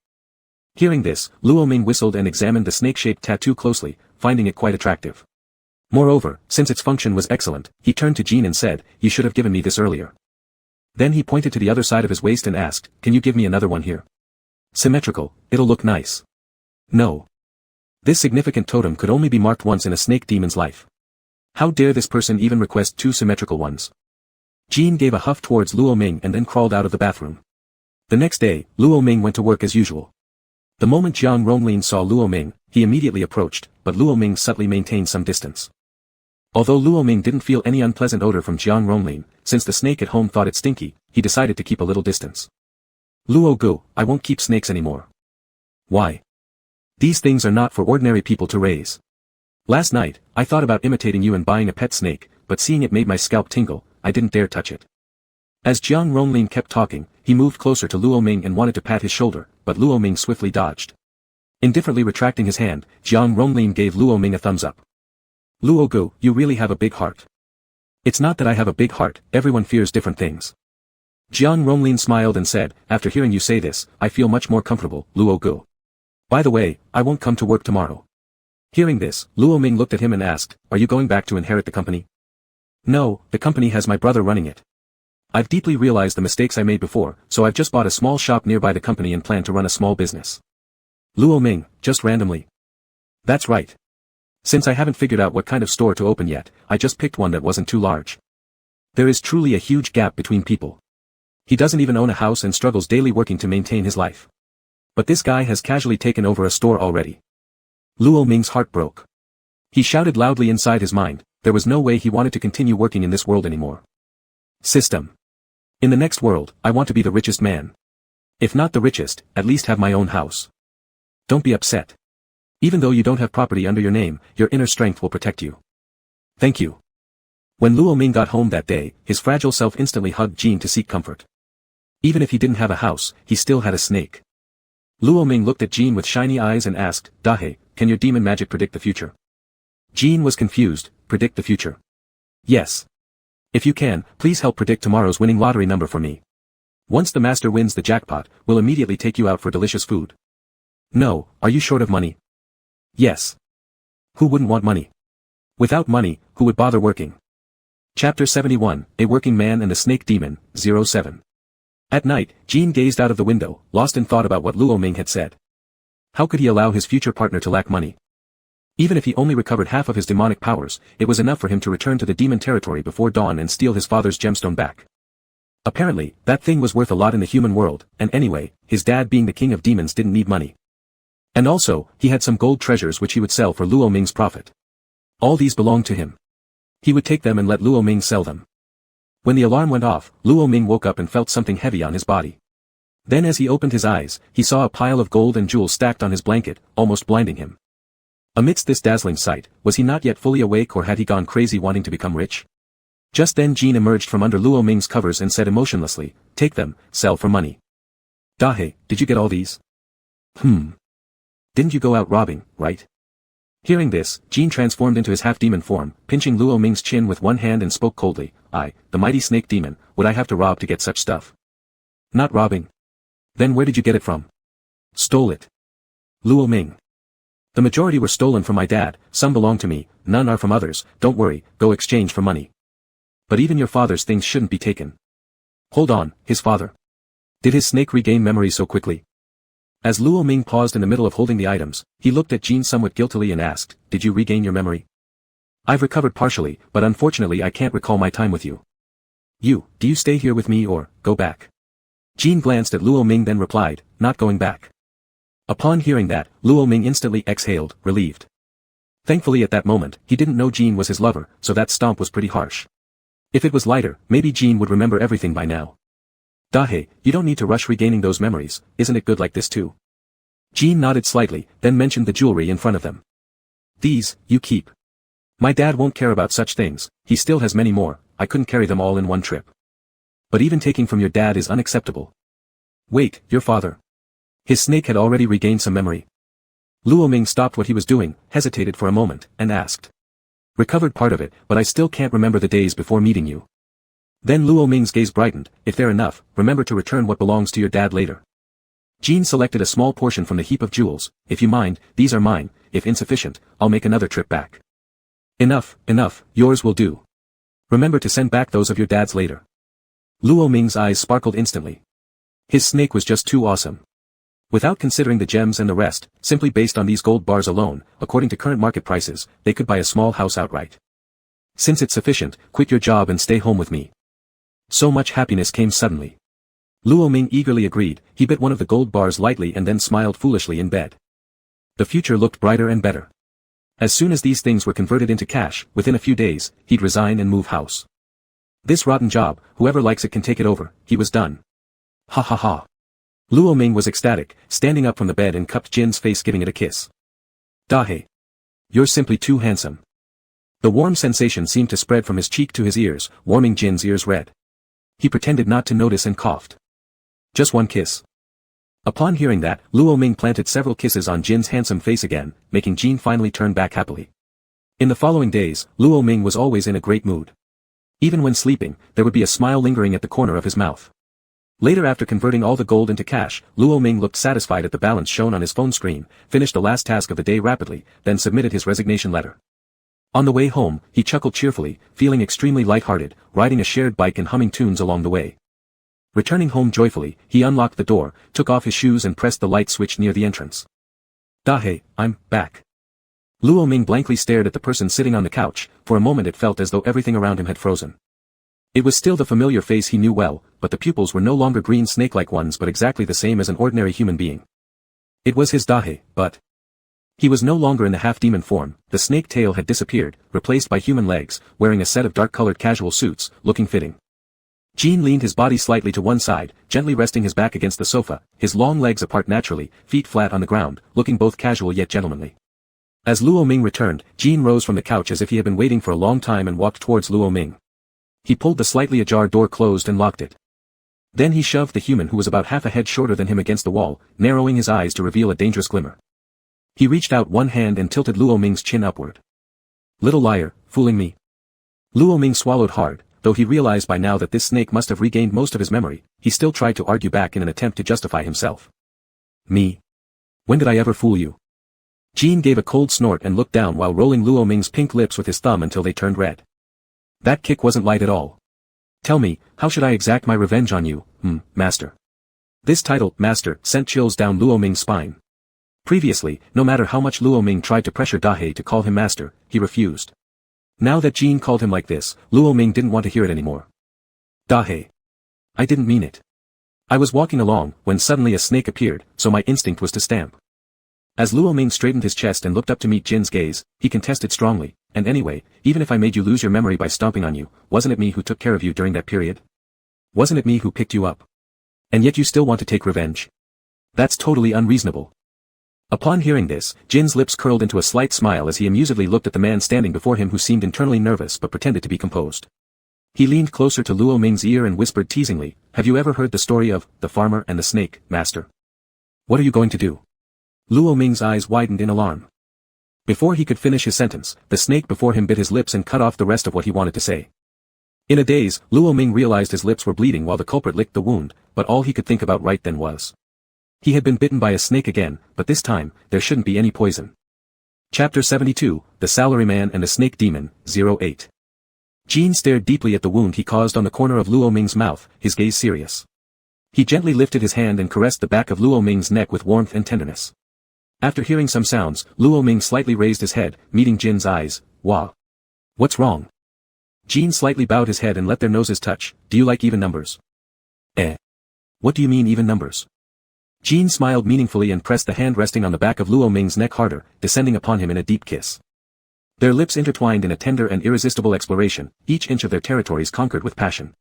Hearing this, Luo Ming whistled and examined the snake-shaped tattoo closely, finding it quite attractive. Moreover, since its function was excellent, he turned to Jin and said, you should have given me this earlier. Then he pointed to the other side of his waist and asked, can you give me another one here? Symmetrical, it'll look nice. No. This significant totem could only be marked once in a snake demon's life. How dare this person even request 2 symmetrical ones? Jin gave a huff towards Luo Ming and then crawled out of the bathroom. The next day, Luo Ming went to work as usual. The moment Jiang Ronglin saw Luo Ming, he immediately approached, but Luo Ming subtly maintained some distance. Although Luo Ming didn't feel any unpleasant odor from Jiang Ronglin, since the snake at home thought it stinky, he decided to keep a little distance. Luo Gu, I won't keep snakes anymore. Why? These things are not for ordinary people to raise. Last night, I thought about imitating you and buying a pet snake, but seeing it made my scalp tingle, I didn't dare touch it. As Jiang Ronglin kept talking, he moved closer to Luo Ming and wanted to pat his shoulder, but Luo Ming swiftly dodged. Indifferently retracting his hand, Jiang Ronglin gave Luo Ming a thumbs up. Luo Gu, you really have a big heart. It's not that I have a big heart, everyone fears different things. Jiang Ronglin smiled and said, after hearing you say this, I feel much more comfortable, Luo Gu. By the way, I won't come to work tomorrow. Hearing this, Luo Ming looked at him and asked, are you going back to inherit the company? No, the company has my brother running it. I've deeply realized the mistakes I made before, so I've just bought a small shop nearby the company and plan to run a small business. Luo Ming, just randomly. That's right. Since I haven't figured out what kind of store to open yet, I just picked one that wasn't too large. There is truly a huge gap between people. He doesn't even own a house and struggles daily working to maintain his life. But this guy has casually taken over a store already. Luo Ming's heart broke. He shouted loudly inside his mind, there was no way he wanted to continue working in this world anymore. System. In the next world, I want to be the richest man. If not the richest, at least have my own house. Don't be upset. Even though you don't have property under your name, your inner strength will protect you. Thank you. When Luo Ming got home that day, his fragile self instantly hugged Jean to seek comfort. Even if he didn't have a house, he still had a snake. Luo Ming looked at Jean with shiny eyes and asked, Dahe, can your demon magic predict the future? Jean was confused, predict the future? Yes. If you can, please help predict tomorrow's winning lottery number for me. Once the master wins the jackpot, we'll immediately take you out for delicious food. No, are you short of money? Yes. Who wouldn't want money? Without money, who would bother working? Chapter 71, A Working Man and the Snake Demon, 07. At night, Jean gazed out of the window, lost in thought about what Luo Ming had said. How could he allow his future partner to lack money? Even if he only recovered half of his demonic powers, it was enough for him to return to the demon territory before dawn and steal his father's gemstone back. Apparently, that thing was worth a lot in the human world, and anyway, his dad being the king of demons didn't need money. And also, he had some gold treasures which he would sell for Luo Ming's profit. All these belonged to him. He would take them and let Luo Ming sell them. When the alarm went off, Luo Ming woke up and felt something heavy on his body. Then as he opened his eyes, he saw a pile of gold and jewels stacked on his blanket, almost blinding him. Amidst this dazzling sight, was he not yet fully awake or had he gone crazy wanting to become rich? Just then Jean emerged from under Luo Ming's covers and said emotionlessly, take them, sell for money. Dahe, did you get all these? Didn't you go out robbing, right? Hearing this, Jean transformed into his half-demon form, pinching Luo Ming's chin with one hand and spoke coldly, I, the mighty snake demon, would I have to rob to get such stuff? Not robbing. Then where did you get it from? Stole it. Luo Ming. The majority were stolen from my dad, some belong to me, none are from others, don't worry, go exchange for money. But even your father's things shouldn't be taken. Hold on, his father. Did his snake regain memory so quickly? As Luo Ming paused in the middle of holding the items, he looked at Jean somewhat guiltily and asked, did you regain your memory? I've recovered partially, but unfortunately I can't recall my time with you. Do you stay here with me or, go back? Jean glanced at Luo Ming then replied, not going back. Upon hearing that, Luo Ming instantly exhaled, relieved. Thankfully at that moment, he didn't know Jean was his lover, so that stomp was pretty harsh. If it was lighter, maybe Jean would remember everything by now. Dahe, you don't need to rush regaining those memories, isn't it good like this too? Jean nodded slightly, then mentioned the jewelry in front of them. These, you keep. My dad won't care about such things, he still has many more, I couldn't carry them all in one trip. But even taking from your dad is unacceptable. Wait, your father. His snake had already regained some memory. Luo Ming stopped what he was doing, hesitated for a moment, and asked. Recovered part of it, but I still can't remember the days before meeting you. Then Luo Ming's gaze brightened, if they're enough, remember to return what belongs to your dad later. Jean selected a small portion from the heap of jewels, if you mind, these are mine, if insufficient, I'll make another trip back. Enough, yours will do. Remember to send back those of your dad's later. Luo Ming's eyes sparkled instantly. His snake was just too awesome. Without considering the gems and the rest, simply based on these gold bars alone, according to current market prices, they could buy a small house outright. Since it's sufficient, quit your job and stay home with me. So much happiness came suddenly. Luo Ming eagerly agreed, he bit one of the gold bars lightly and then smiled foolishly in bed. The future looked brighter and better. As soon as these things were converted into cash, within a few days, he'd resign and move house. This rotten job, whoever likes it can take it over, he was done. Ha ha ha. Luo Ming was ecstatic, standing up from the bed and cupped Jin's face giving it a kiss. Dahe. You're simply too handsome. The warm sensation seemed to spread from his cheek to his ears, warming Jin's ears red. He pretended not to notice and coughed. Just one kiss. Upon hearing that, Luo Ming planted several kisses on Jin's handsome face again, making Jin finally turn back happily. In the following days, Luo Ming was always in a great mood. Even when sleeping, there would be a smile lingering at the corner of his mouth. Later, after converting all the gold into cash, Luo Ming looked satisfied at the balance shown on his phone screen, finished the last task of the day rapidly, then submitted his resignation letter. On the way home, he chuckled cheerfully, feeling extremely lighthearted, riding a shared bike and humming tunes along the way. Returning home joyfully, he unlocked the door, took off his shoes and pressed the light switch near the entrance. "Dahe, I'm back." Luo Ming blankly stared at the person sitting on the couch. For a moment it felt as though everything around him had frozen. It was still the familiar face he knew well, but the pupils were no longer green snake-like ones but exactly the same as an ordinary human being. It was his Dahe, but he was no longer in the half-demon form. The snake tail had disappeared, replaced by human legs, wearing a set of dark-colored casual suits, looking fitting. Jin leaned his body slightly to one side, gently resting his back against the sofa, his long legs apart naturally, feet flat on the ground, looking both casual yet gentlemanly. As Luo Ming returned, Jin rose from the couch as if he had been waiting for a long time and walked towards Luo Ming. He pulled the slightly ajar door closed and locked it. Then he shoved the human who was about half a head shorter than him against the wall, narrowing his eyes to reveal a dangerous glimmer. He reached out one hand and tilted Luo Ming's chin upward. "Little liar, fooling me." Luo Ming swallowed hard, though he realized by now that this snake must have regained most of his memory. He still tried to argue back in an attempt to justify himself. "Me? When did I ever fool you?" Jin gave a cold snort and looked down while rolling Luo Ming's pink lips with his thumb until they turned red. "That kick wasn't light at all. Tell me, how should I exact my revenge on you, master?" This title, master, sent chills down Luo Ming's spine. Previously, no matter how much Luo Ming tried to pressure Dahe to call him master, he refused. Now that Jin called him like this, Luo Ming didn't want to hear it anymore. "Dahe. I didn't mean it. I was walking along, when suddenly a snake appeared, so my instinct was to stamp." As Luo Ming straightened his chest and looked up to meet Jin's gaze, he contested strongly, "And anyway, even if I made you lose your memory by stomping on you, wasn't it me who took care of you during that period? Wasn't it me who picked you up? And yet you still want to take revenge? That's totally unreasonable." Upon hearing this, Jin's lips curled into a slight smile as he amusedly looked at the man standing before him who seemed internally nervous but pretended to be composed. He leaned closer to Luo Ming's ear and whispered teasingly, "Have you ever heard the story of the farmer and the snake, master? What are you going to do?" Luo Ming's eyes widened in alarm. Before he could finish his sentence, the snake before him bit his lips and cut off the rest of what he wanted to say. In a daze, Luo Ming realized his lips were bleeding while the culprit licked the wound, but all he could think about right then was he had been bitten by a snake again, but this time, there shouldn't be any poison. Chapter 72, The Salaryman and the Snake Demon, 08. Jin stared deeply at the wound he caused on the corner of Luo Ming's mouth, his gaze serious. He gently lifted his hand and caressed the back of Luo Ming's neck with warmth and tenderness. After hearing some sounds, Luo Ming slightly raised his head, meeting Jin's eyes. "Wah. What's wrong?" Jin slightly bowed his head and let their noses touch. "Do you like even numbers?" "Eh? What do you mean even numbers?" Jin smiled meaningfully and pressed the hand resting on the back of Luo Ming's neck harder, descending upon him in a deep kiss. Their lips intertwined in a tender and irresistible exploration, each inch of their territories conquered with passion.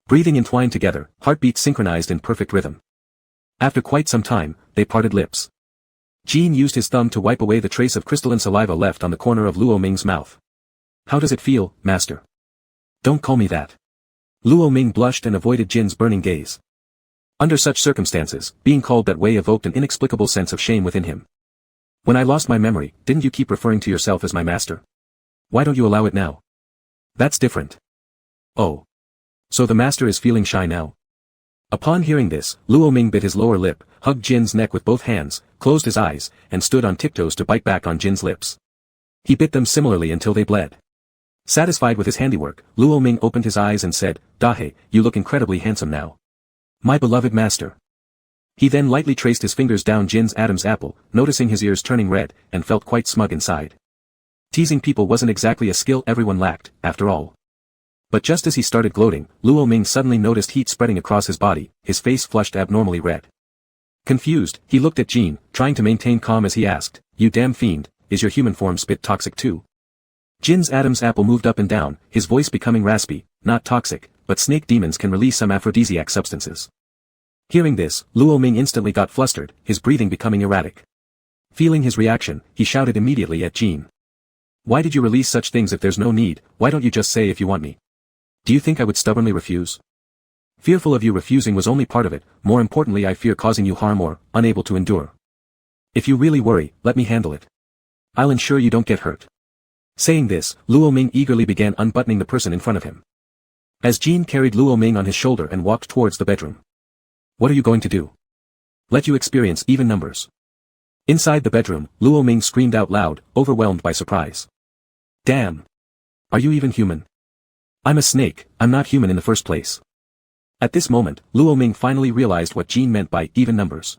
Breathing entwined together, heartbeats synchronized in perfect rhythm. After quite some time, they parted lips. Jin used his thumb to wipe away the trace of crystalline saliva left on the corner of Luo Ming's mouth. "How does it feel, master?" "Don't call me that." Luo Ming blushed and avoided Jin's burning gaze. Under such circumstances, being called that way evoked an inexplicable sense of shame within him. "When I lost my memory, didn't you keep referring to yourself as my master? Why don't you allow it now? That's different." "Oh. So the master is feeling shy now?" Upon hearing this, Luo Ming bit his lower lip, hugged Jin's neck with both hands, closed his eyes, and stood on tiptoes to bite back on Jin's lips. He bit them similarly until they bled. Satisfied with his handiwork, Luo Ming opened his eyes and said, "Dahe, you look incredibly handsome now. My beloved master." He then lightly traced his fingers down Jin's Adam's apple, noticing his ears turning red, and felt quite smug inside. Teasing people wasn't exactly a skill everyone lacked, after all. But just as he started gloating, Luo Ming suddenly noticed heat spreading across his body, his face flushed abnormally red. Confused, he looked at Jin, trying to maintain calm as he asked, "You damn fiend, is your human form spit toxic too?" Jin's Adam's apple moved up and down, his voice becoming raspy. "Not toxic, but snake demons can release some aphrodisiac substances." Hearing this, Luo Ming instantly got flustered, his breathing becoming erratic. Feeling his reaction, he shouted immediately at Jin. "Why did you release such things if there's no need? Why don't you just say if you want me? Do you think I would stubbornly refuse?" "Fearful of you refusing was only part of it, more importantly I fear causing you harm or, unable to endure. If you really worry, let me handle it. I'll ensure you don't get hurt." Saying this, Luo Ming eagerly began unbuttoning the person in front of him. as Jean carried Luo Ming on his shoulder and walked towards the bedroom. What are you going to do? Let you experience even numbers. Inside the bedroom, Luo Ming screamed out loud, overwhelmed by surprise. Damn! Are you even human? I'm a snake, I'm not human in the first place. At this moment, Luo Ming finally realized what Jean meant by even numbers.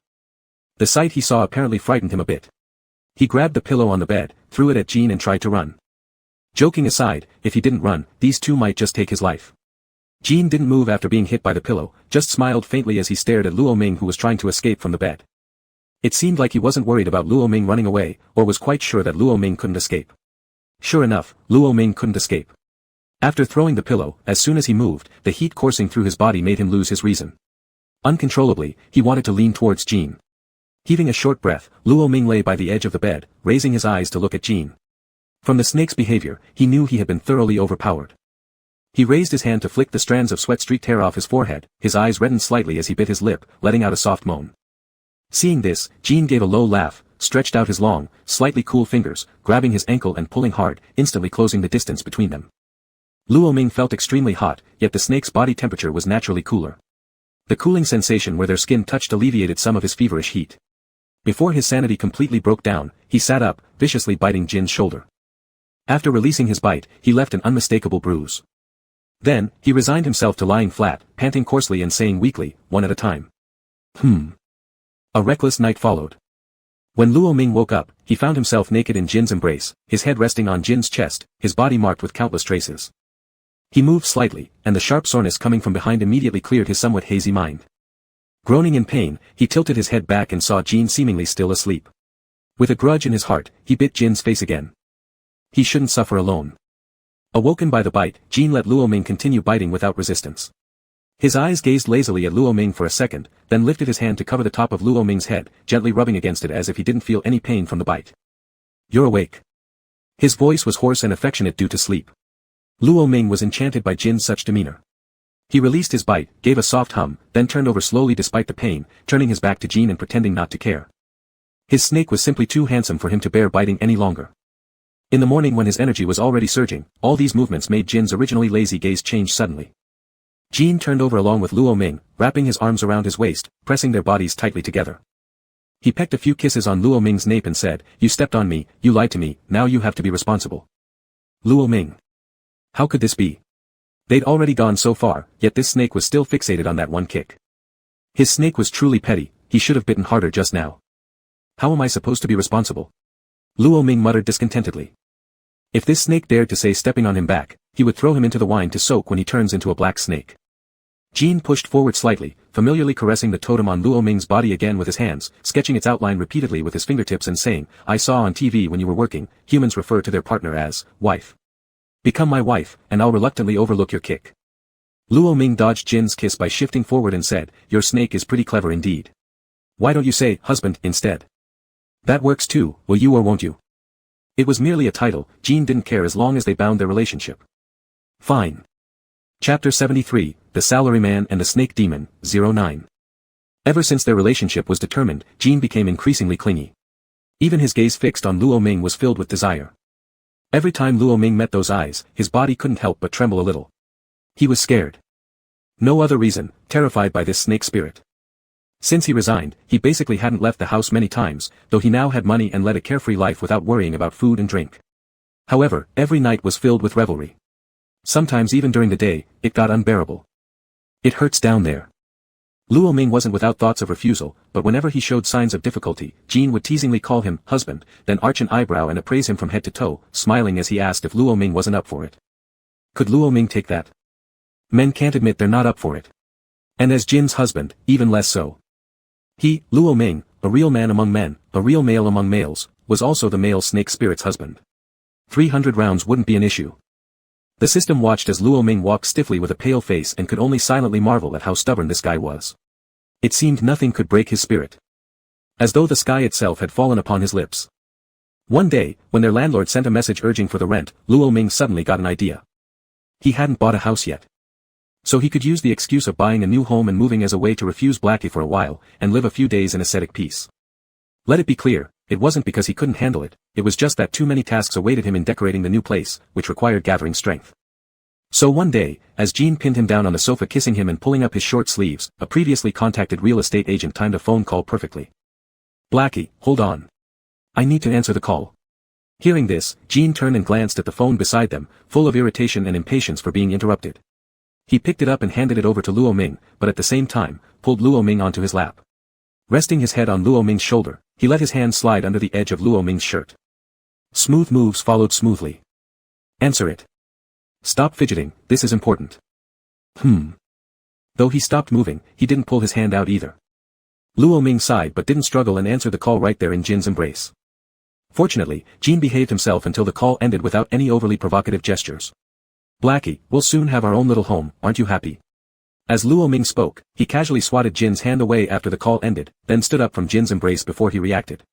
The sight he saw apparently frightened him a bit. He grabbed the pillow on the bed, threw it at Jean and tried to run. Joking aside, if he didn't run, these two might just take his life. Jean didn't move after being hit by the pillow, just smiled faintly as he stared at Luo Ming, who was trying to escape from the bed. It seemed like he wasn't worried about Luo Ming running away, or was quite sure that Luo Ming couldn't escape. Sure enough, Luo Ming couldn't escape. After throwing the pillow, as soon as he moved, the heat coursing through his body made him lose his reason. Uncontrollably, he wanted to lean towards Jean. Heaving a short breath, Luo Ming lay by the edge of the bed, raising his eyes to look at Jean. From the snake's behavior, he knew he had been thoroughly overpowered. He raised his hand to flick the strands of sweat-streaked hair off his forehead, his eyes reddened slightly as he bit his lip, letting out a soft moan. Seeing this, Jean gave a low laugh, stretched out his long, slightly cool fingers, grabbing his ankle and pulling hard, instantly closing the distance between them. Luo Ming felt extremely hot, yet the snake's body temperature was naturally cooler. The cooling sensation where their skin touched alleviated some of his feverish heat. Before his sanity completely broke down, he sat up, viciously biting Jin's shoulder. After releasing his bite, he left an unmistakable bruise. Then, he resigned himself to lying flat, panting coarsely and saying weakly, one at a time. A reckless night followed. When Luo Ming woke up, he found himself naked in Jin's embrace, his head resting on Jin's chest, his body marked with countless traces. He moved slightly, and the sharp soreness coming from behind immediately cleared his somewhat hazy mind. Groaning in pain, he tilted his head back and saw Jin seemingly still asleep. With a grudge in his heart, he bit Jin's face again. He shouldn't suffer alone. Awoken by the bite, Jin let Luo Ming continue biting without resistance. His eyes gazed lazily at Luo Ming for a second, then lifted his hand to cover the top of Luo Ming's head, gently rubbing against it as if he didn't feel any pain from the bite. You're awake. His voice was hoarse and affectionate due to sleep. Luo Ming was enchanted by Jin's such demeanor. He released his bite, gave a soft hum, then turned over slowly despite the pain, turning his back to Jin and pretending not to care. His snake was simply too handsome for him to bear biting any longer. In the morning when his energy was already surging, all these movements made Jin's originally lazy gaze change suddenly. Jin turned over along with Luo Ming, wrapping his arms around his waist, pressing their bodies tightly together. He pecked a few kisses on Luo Ming's nape and said, "You stepped on me, you lied to me, now you have to be responsible." Luo Ming. How could this be? They'd already gone so far, yet this snake was still fixated on that one kick. His snake was truly petty, he should have bitten harder just now. How am I supposed to be responsible? Luo Ming muttered discontentedly. If this snake dared to say stepping on him back, he would throw him into the wine to soak when he turns into a black snake. Jin pushed forward slightly, familiarly caressing the totem on Luo Ming's body again with his hands, sketching its outline repeatedly with his fingertips and saying, "I saw on TV when you were working, humans refer to their partner as, wife. Become my wife, and I'll reluctantly overlook your kick." Luo Ming dodged Jin's kiss by shifting forward and said, "Your snake is pretty clever indeed. Why don't you say, husband, instead? That works too, will you or won't you?" It was merely a title, Jin didn't care as long as they bound their relationship. Fine. Chapter 73, The Salaryman and the Snake Demon, 09. Ever since their relationship was determined, Jin became increasingly clingy. Even his gaze fixed on Luo Ming was filled with desire. Every time Luo Ming met those eyes, his body couldn't help but tremble a little. He was scared. No other reason, terrified by this snake spirit. Since he resigned, he basically hadn't left the house many times, though he now had money and led a carefree life without worrying about food and drink. However, every night was filled with revelry. Sometimes even during the day, it got unbearable. It hurts down there. Luo Ming wasn't without thoughts of refusal, but whenever he showed signs of difficulty, Jin would teasingly call him husband, then arch an eyebrow and appraise him from head to toe, smiling as he asked if Luo Ming wasn't up for it. Could Luo Ming take that? Men can't admit they're not up for it. And as Jin's husband, even less so. He, Luo Ming, a real man among men, a real male among males, was also the male snake spirit's husband. 300 rounds wouldn't be an issue. The system watched as Luo Ming walked stiffly with a pale face and could only silently marvel at how stubborn this guy was. It seemed nothing could break his spirit. As though the sky itself had fallen upon his lips. One day, when their landlord sent a message urging for the rent, Luo Ming suddenly got an idea. He hadn't bought a house yet. So he could use the excuse of buying a new home and moving as a way to refuse Blackie for a while, and live a few days in ascetic peace. Let it be clear, it wasn't because he couldn't handle it, it was just that too many tasks awaited him in decorating the new place, which required gathering strength. So one day, as Jean pinned him down on the sofa kissing him and pulling up his short sleeves, a previously contacted real estate agent timed a phone call perfectly. "Blackie, hold on. I need to answer the call." Hearing this, Jean turned and glanced at the phone beside them, full of irritation and impatience for being interrupted. He picked it up and handed it over to Luo Ming, but at the same time, pulled Luo Ming onto his lap. Resting his head on Luo Ming's shoulder, he let his hand slide under the edge of Luo Ming's shirt. Smooth moves followed smoothly. "Answer it. Stop fidgeting, this is important." Though he stopped moving, he didn't pull his hand out either. Luo Ming sighed but didn't struggle and answered the call right there in Jin's embrace. Fortunately, Jin behaved himself until the call ended without any overly provocative gestures. "Blackie, we'll soon have our own little home, aren't you happy?" As Luo Ming spoke, he casually swatted Jin's hand away after the call ended, then stood up from Jin's embrace before he reacted.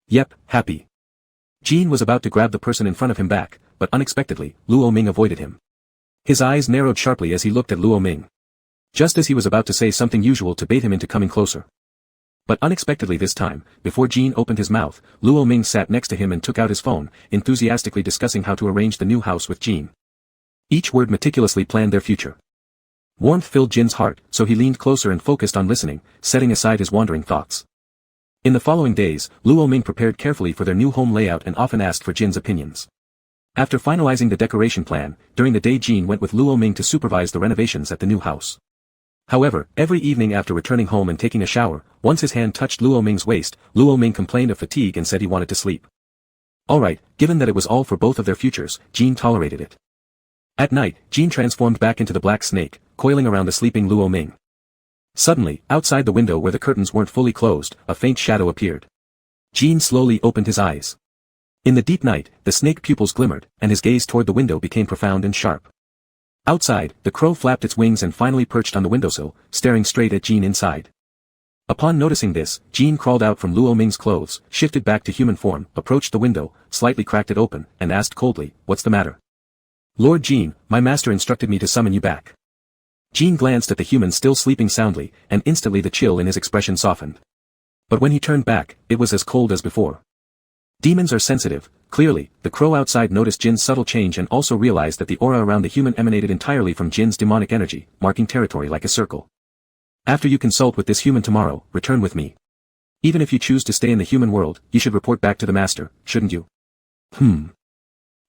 "Yep, happy." Jin was about to grab the person in front of him back, but unexpectedly, Luo Ming avoided him. His eyes narrowed sharply as he looked at Luo Ming. Just as he was about to say something usual to bait him into coming closer. But unexpectedly this time, before Jin opened his mouth, Luo Ming sat next to him and took out his phone, enthusiastically discussing how to arrange the new house with Jin. Each word meticulously planned their future. Warmth filled Jin's heart, so he leaned closer and focused on listening, setting aside his wandering thoughts. In the following days, Luo Ming prepared carefully for their new home layout and often asked for Jin's opinions. After finalizing the decoration plan, during the day Jin went with Luo Ming to supervise the renovations at the new house. However, every evening after returning home and taking a shower, once his hand touched Luo Ming's waist, Luo Ming complained of fatigue and said he wanted to sleep. Alright, given that it was all for both of their futures, Jin tolerated it. At night, Jin transformed back into the black snake, coiling around the sleeping Luo Ming. Suddenly, outside the window where the curtains weren't fully closed, a faint shadow appeared. Jin slowly opened his eyes. In the deep night, the snake pupils glimmered, and his gaze toward the window became profound and sharp. Outside, the crow flapped its wings and finally perched on the windowsill, staring straight at Jin inside. Upon noticing this, Jin crawled out from Luo Ming's clothes, shifted back to human form, approached the window, slightly cracked it open, and asked coldly, "What's the matter?" "Lord Jin, my master instructed me to summon you back." Jin glanced at the human still sleeping soundly, and instantly the chill in his expression softened. But when he turned back, it was as cold as before. Demons are sensitive. Clearly, the crow outside noticed Jin's subtle change and also realized that the aura around the human emanated entirely from Jin's demonic energy, marking territory like a circle. "After you consult with this human tomorrow, return with me. Even if you choose to stay in the human world, you should report back to the master, shouldn't you?"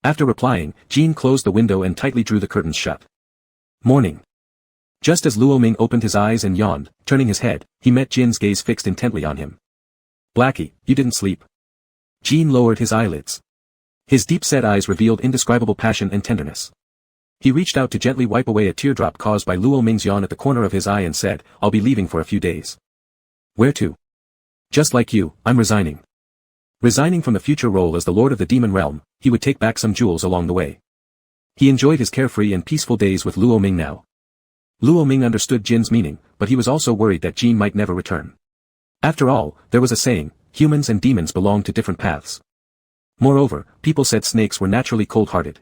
After replying, Jin closed the window and tightly drew the curtains shut. Morning. Just as Luo Ming opened his eyes and yawned, turning his head, he met Jin's gaze fixed intently on him. "Blackie, you didn't sleep." Jin lowered his eyelids. His deep-set eyes revealed indescribable passion and tenderness. He reached out to gently wipe away a teardrop caused by Luo Ming's yawn at the corner of his eye and said, "I'll be leaving for a few days." "Where to?" "Just like you, I'm resigning." Resigning from the future role as the lord of the demon realm, he would take back some jewels along the way. He enjoyed his carefree and peaceful days with Luo Ming now. Luo Ming understood Jin's meaning, but he was also worried that Jin might never return. After all, there was a saying, humans and demons belong to different paths. Moreover, people said snakes were naturally cold-hearted.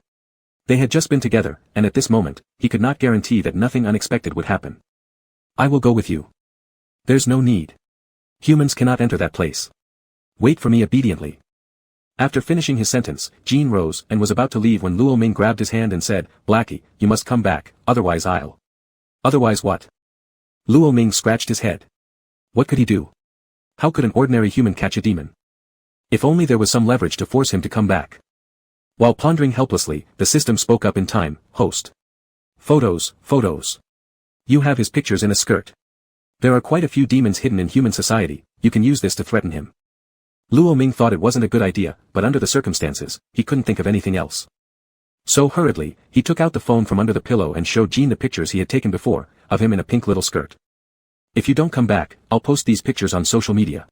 They had just been together, and at this moment, he could not guarantee that nothing unexpected would happen. "I will go with you." "There's no need. Humans cannot enter that place. Wait for me obediently." After finishing his sentence, Jin rose and was about to leave when Luo Ming grabbed his hand and said, "Blackie, you must come back, otherwise I'll..." "Otherwise what?" Luo Ming scratched his head. What could he do? How could an ordinary human catch a demon? If only there was some leverage to force him to come back. While pondering helplessly, the system spoke up in time, "Host. Photos, photos. You have his pictures in a skirt. There are quite a few demons hidden in human society, you can use this to threaten him." Luo Ming thought it wasn't a good idea, but under the circumstances, he couldn't think of anything else. So hurriedly, he took out the phone from under the pillow and showed Jin the pictures he had taken before, of him in a pink little skirt. "If you don't come back, I'll post these pictures on social media.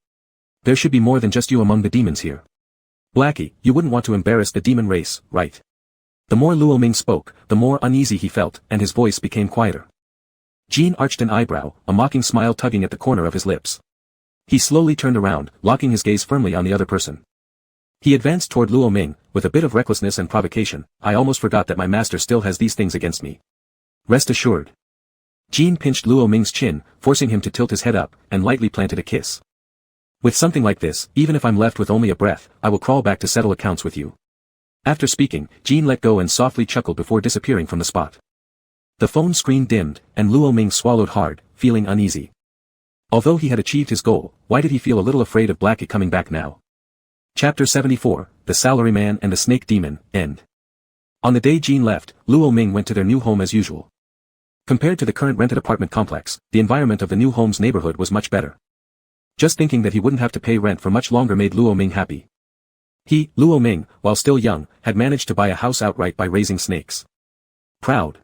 There should be more than just you among the demons here. Blackie, you wouldn't want to embarrass the demon race, right?" The more Luo Ming spoke, the more uneasy he felt, and his voice became quieter. Jin arched an eyebrow, a mocking smile tugging at the corner of his lips. He slowly turned around, locking his gaze firmly on the other person. He advanced toward Luo Ming, with a bit of recklessness and provocation. "I almost forgot that my master still has these things against me. Rest assured." Jin pinched Luo Ming's chin, forcing him to tilt his head up, and lightly planted a kiss. "With something like this, even if I'm left with only a breath, I will crawl back to settle accounts with you." After speaking, Jin let go and softly chuckled before disappearing from the spot. The phone screen dimmed, and Luo Ming swallowed hard, feeling uneasy. Although he had achieved his goal, why did he feel a little afraid of Blackie coming back now? Chapter 74, The Salaryman and the Snake Demon, End. On the day Jean left, Luo Ming went to their new home as usual. Compared to the current rented apartment complex, the environment of the new home's neighborhood was much better. Just thinking that he wouldn't have to pay rent for much longer made Luo Ming happy. He, Luo Ming, while still young, had managed to buy a house outright by raising snakes. Proud.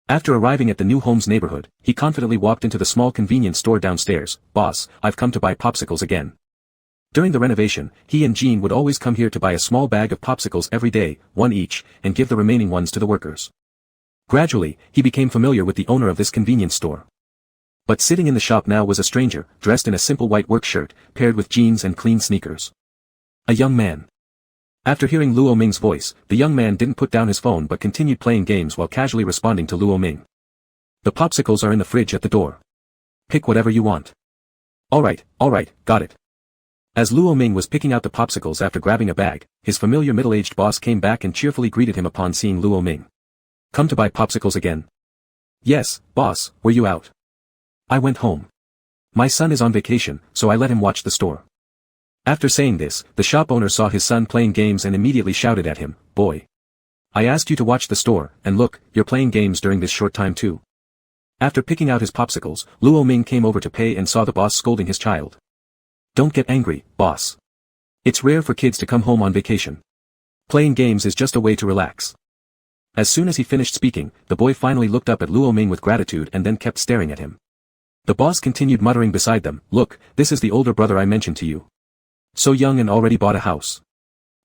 After arriving at the new home's neighborhood, he confidently walked into the small convenience store downstairs. "Boss, I've come to buy popsicles again." During the renovation, he and Jean would always come here to buy a small bag of popsicles every day, one each, and give the remaining ones to the workers. Gradually, he became familiar with the owner of this convenience store. But sitting in the shop now was a stranger, dressed in a simple white work shirt, paired with jeans and clean sneakers. A young man. After hearing Luo Ming's voice, the young man didn't put down his phone but continued playing games while casually responding to Luo Ming. "The popsicles are in the fridge at the door. Pick whatever you want." Alright, got it." As Luo Ming was picking out the popsicles after grabbing a bag, his familiar middle-aged boss came back and cheerfully greeted him upon seeing Luo Ming. "Come to buy popsicles again?" "Yes, boss, were you out?" "I went home. My son is on vacation, so I let him watch the store." After saying this, the shop owner saw his son playing games and immediately shouted at him, "Boy! I asked you to watch the store, and look, you're playing games during this short time too." After picking out his popsicles, Luo Ming came over to pay and saw the boss scolding his child. "Don't get angry, boss. It's rare for kids to come home on vacation. Playing games is just a way to relax." As soon as he finished speaking, the boy finally looked up at Luo Ming with gratitude and then kept staring at him. The boss continued muttering beside them, "Look, this is the older brother I mentioned to you. So young and already bought a house.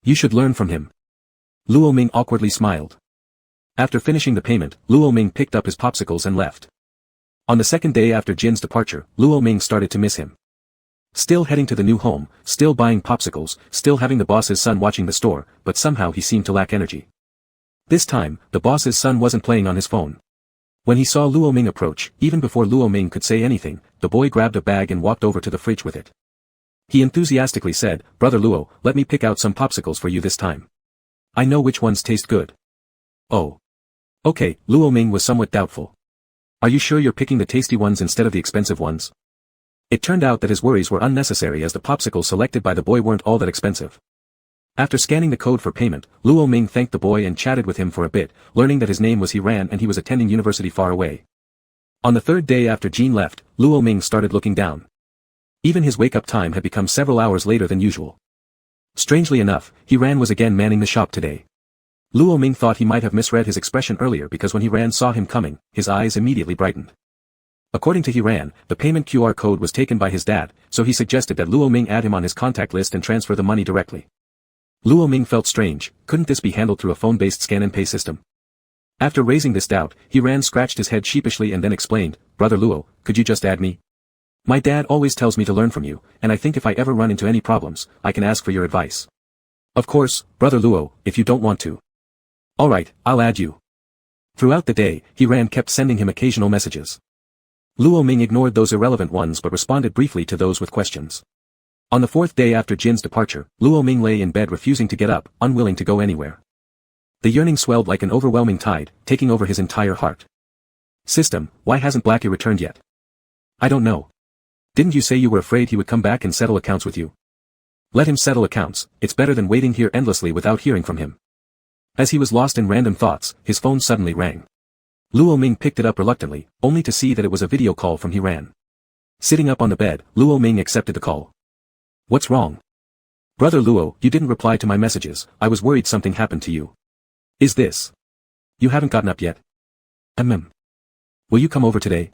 You should learn from him." Luo Ming awkwardly smiled. After finishing the payment, Luo Ming picked up his popsicles and left. On the second day after Jin's departure, Luo Ming started to miss him. Still heading to the new home, still buying popsicles, still having the boss's son watching the store, but somehow he seemed to lack energy. This time, the boss's son wasn't playing on his phone. When he saw Luo Ming approach, even before Luo Ming could say anything, the boy grabbed a bag and walked over to the fridge with it. He enthusiastically said, "Brother Luo, let me pick out some popsicles for you this time. I know which ones taste good." "Oh. Okay," Luo Ming was somewhat doubtful. "Are you sure you're picking the tasty ones instead of the expensive ones?" It turned out that his worries were unnecessary as the popsicles selected by the boy weren't all that expensive. After scanning the code for payment, Luo Ming thanked the boy and chatted with him for a bit, learning that his name was Hiran and he was attending university far away. On the third day after Jean left, Luo Ming started looking down. Even his wake-up time had become several hours later than usual. Strangely enough, Hiran was again manning the shop today. Luo Ming thought he might have misread his expression earlier because when Hiran saw him coming, his eyes immediately brightened. According to Hiran, the payment QR code was taken by his dad, so he suggested that Luo Ming add him on his contact list and transfer the money directly. Luo Ming felt strange, couldn't this be handled through a phone-based scan and pay system? After raising this doubt, Hiran scratched his head sheepishly and then explained, "Brother Luo, could you just add me? My dad always tells me to learn from you, and I think if I ever run into any problems, I can ask for your advice." "Of course, Brother Luo, if you don't want to." "Alright, I'll add you." Throughout the day, Hiran kept sending him occasional messages. Luo Ming ignored those irrelevant ones but responded briefly to those with questions. On the fourth day after Jin's departure, Luo Ming lay in bed refusing to get up, unwilling to go anywhere. The yearning swelled like an overwhelming tide, taking over his entire heart. "System, why hasn't Blackie returned yet?" "I don't know. Didn't you say you were afraid he would come back and settle accounts with you?" "Let him settle accounts, it's better than waiting here endlessly without hearing from him." As he was lost in random thoughts, his phone suddenly rang. Luo Ming picked it up reluctantly, only to see that it was a video call from Hiran. Sitting up on the bed, Luo Ming accepted the call. "What's wrong?" "Brother Luo, you didn't reply to my messages, I was worried something happened to you." "Is this? You haven't gotten up yet?" Will you come over today?"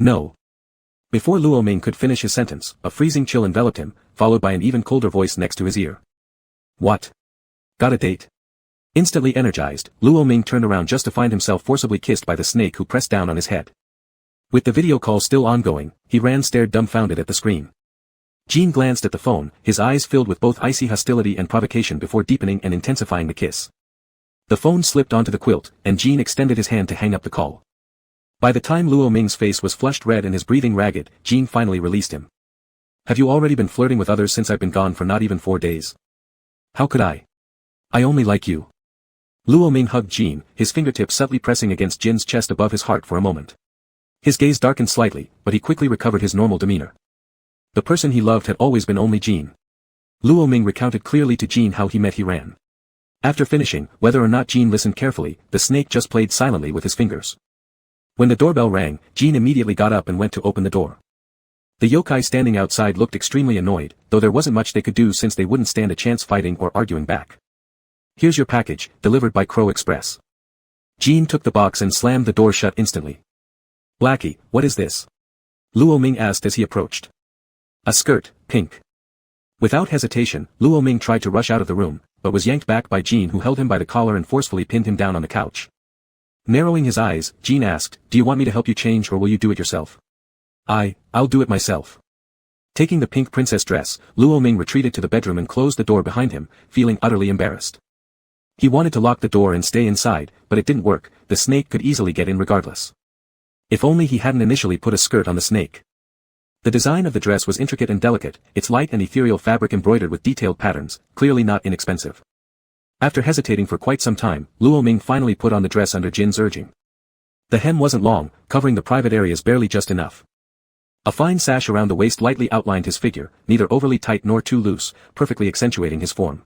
"No." Before Luo Ming could finish his sentence, a freezing chill enveloped him, followed by an even colder voice next to his ear. "What? Got a date?" Instantly energized, Luo Ming turned around just to find himself forcibly kissed by the snake who pressed down on his head. With the video call still ongoing, Hiran stared dumbfounded at the screen. Jean glanced at the phone, his eyes filled with both icy hostility and provocation before deepening and intensifying the kiss. The phone slipped onto the quilt, and Jean extended his hand to hang up the call. By the time Luo Ming's face was flushed red and his breathing ragged, Jean finally released him. "Have you already been flirting with others since I've been gone for not even 4 days?" "How could I? I only like you." Luo Ming hugged Jin, his fingertips subtly pressing against Jin's chest above his heart for a moment. His gaze darkened slightly, but he quickly recovered his normal demeanor. The person he loved had always been only Jin. Luo Ming recounted clearly to Jin how he met Ran. After finishing, whether or not Jin listened carefully, the snake just played silently with his fingers. When the doorbell rang, Jin immediately got up and went to open the door. The yokai standing outside looked extremely annoyed, though there wasn't much they could do since they wouldn't stand a chance fighting or arguing back. "Here's your package, delivered by Crow Express." Jin took the box and slammed the door shut instantly. "Blackie, what is this?" Luo Ming asked as he approached. "A skirt, pink." Without hesitation, Luo Ming tried to rush out of the room, but was yanked back by Jin, who held him by the collar and forcefully pinned him down on the couch. Narrowing his eyes, Jin asked, "Do you want me to help you change or will you do it yourself?" I'll do it myself." Taking the pink princess dress, Luo Ming retreated to the bedroom and closed the door behind him, feeling utterly embarrassed. He wanted to lock the door and stay inside, but it didn't work. The snake could easily get in regardless. If only he hadn't initially put a skirt on the snake. The design of the dress was intricate and delicate, its light and ethereal fabric embroidered with detailed patterns, clearly not inexpensive. After hesitating for quite some time, Luo Ming finally put on the dress under Jin's urging. The hem wasn't long, covering the private areas barely just enough. A fine sash around the waist lightly outlined his figure, neither overly tight nor too loose, perfectly accentuating his form.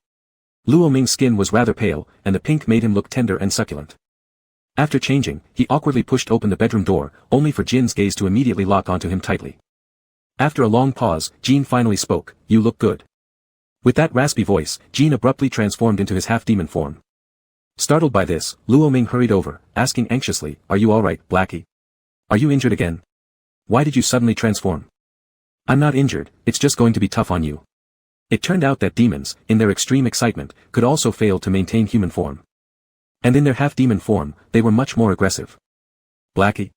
Luo Ming's skin was rather pale, and the pink made him look tender and succulent. After changing, he awkwardly pushed open the bedroom door, only for Jin's gaze to immediately lock onto him tightly. After a long pause, Jin finally spoke, "You look good." With that raspy voice, Jin abruptly transformed into his half-demon form. Startled by this, Luo Ming hurried over, asking anxiously, "Are you alright, Blackie? Are you injured again? Why did you suddenly transform?" "I'm not injured, it's just going to be tough on you." It turned out that demons, in their extreme excitement, could also fail to maintain human form. And in their half-demon form, they were much more aggressive. "Blackie?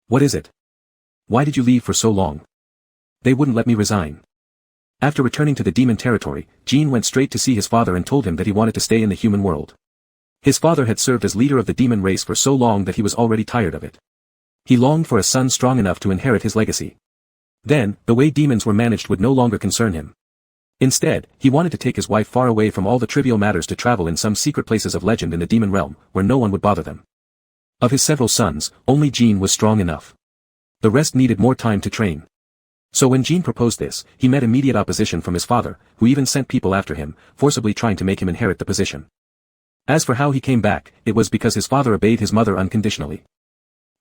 What is it? Why did you leave for so long?" "They wouldn't let me resign." After returning to the demon territory, Jin went straight to see his father and told him that he wanted to stay in the human world. His father had served as leader of the demon race for so long that he was already tired of it. He longed for a son strong enough to inherit his legacy. Then, the way demons were managed would no longer concern him. Instead, he wanted to take his wife far away from all the trivial matters to travel in some secret places of legend in the demon realm, where no one would bother them. Of his several sons, only Jin was strong enough. The rest needed more time to train. So when Jin proposed this, he met immediate opposition from his father, who even sent people after him, forcibly trying to make him inherit the position. As for how he came back, it was because his father obeyed his mother unconditionally.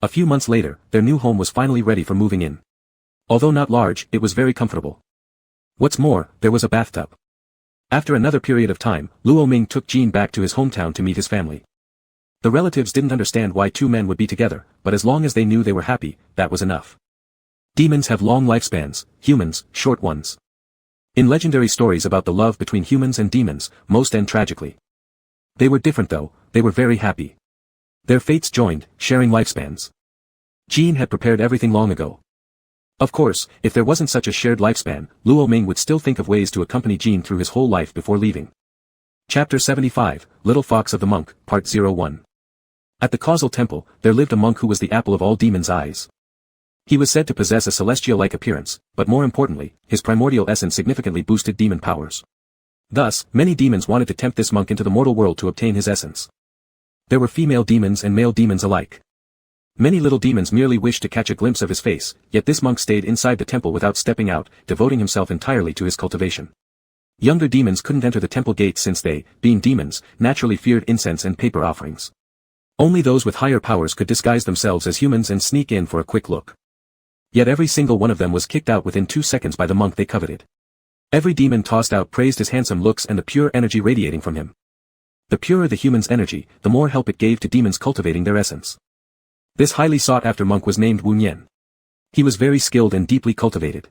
A few months later, their new home was finally ready for moving in. Although not large, it was very comfortable. What's more, there was a bathtub. After another period of time, Luo Ming took Jin back to his hometown to meet his family. The relatives didn't understand why two men would be together, but as long as they knew they were happy, that was enough. Demons have long lifespans, humans, short ones. In legendary stories about the love between humans and demons, most end tragically. They were different though, they were very happy. Their fates joined, sharing lifespans. Jin had prepared everything long ago. Of course, if there wasn't such a shared lifespan, Luo Ming would still think of ways to accompany Jin through his whole life before leaving. Chapter 75, Little Fox of the Monk, Part 01. At the causal temple, there lived a monk who was the apple of all demons' eyes. He was said to possess a celestial-like appearance, but more importantly, his primordial essence significantly boosted demon powers. Thus, many demons wanted to tempt this monk into the mortal world to obtain his essence. There were female demons and male demons alike. Many little demons merely wished to catch a glimpse of his face, yet this monk stayed inside the temple without stepping out, devoting himself entirely to his cultivation. Younger demons couldn't enter the temple gates since they, being demons, naturally feared incense and paper offerings. Only those with higher powers could disguise themselves as humans and sneak in for a quick look. Yet every single one of them was kicked out within 2 seconds by the monk they coveted. Every demon tossed out praised his handsome looks and the pure energy radiating from him. The purer the human's energy, the more help it gave to demons cultivating their essence. This highly sought-after monk was named Wu Nian. He was very skilled and deeply cultivated.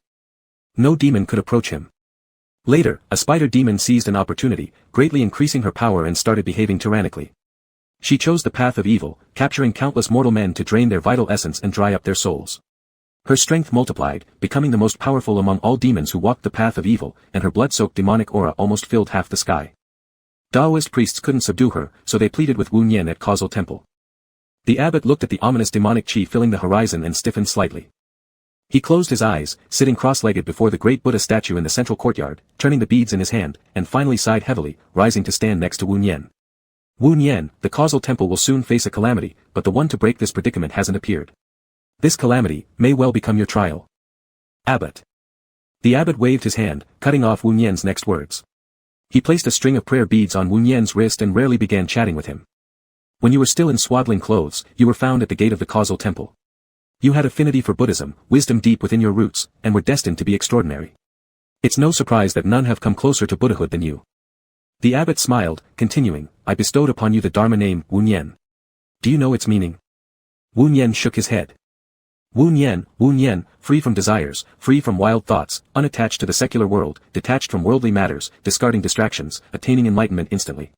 No demon could approach him. Later, a spider demon seized an opportunity, greatly increasing her power and started behaving tyrannically. She chose the path of evil, capturing countless mortal men to drain their vital essence and dry up their souls. Her strength multiplied, becoming the most powerful among all demons who walked the path of evil, and her blood-soaked demonic aura almost filled half the sky. Taoist priests couldn't subdue her, so they pleaded with Wu Nian at Causal Temple. The abbot looked at the ominous demonic chi filling the horizon and stiffened slightly. He closed his eyes, sitting cross-legged before the great Buddha statue in the central courtyard, turning the beads in his hand, and finally sighed heavily, rising to stand next to Wu Nian. Wu Nian, the causal temple will soon face a calamity, but the one to break this predicament hasn't appeared. This calamity may well become your trial. Abbot. The abbot waved his hand, cutting off Wu Nian's next words. He placed a string of prayer beads on Wu Nian's wrist and rarely began chatting with him. When you were still in swaddling clothes, you were found at the gate of the causal temple. You had affinity for Buddhism, wisdom deep within your roots, and were destined to be extraordinary. It's no surprise that none have come closer to Buddhahood than you. The abbot smiled, continuing, I bestowed upon you the Dharma name, Wu Nian. Do you know its meaning? Wu Nian shook his head. Wu Nian, free from desires, free from wild thoughts, unattached to the secular world, detached from worldly matters, discarding distractions, attaining enlightenment instantly.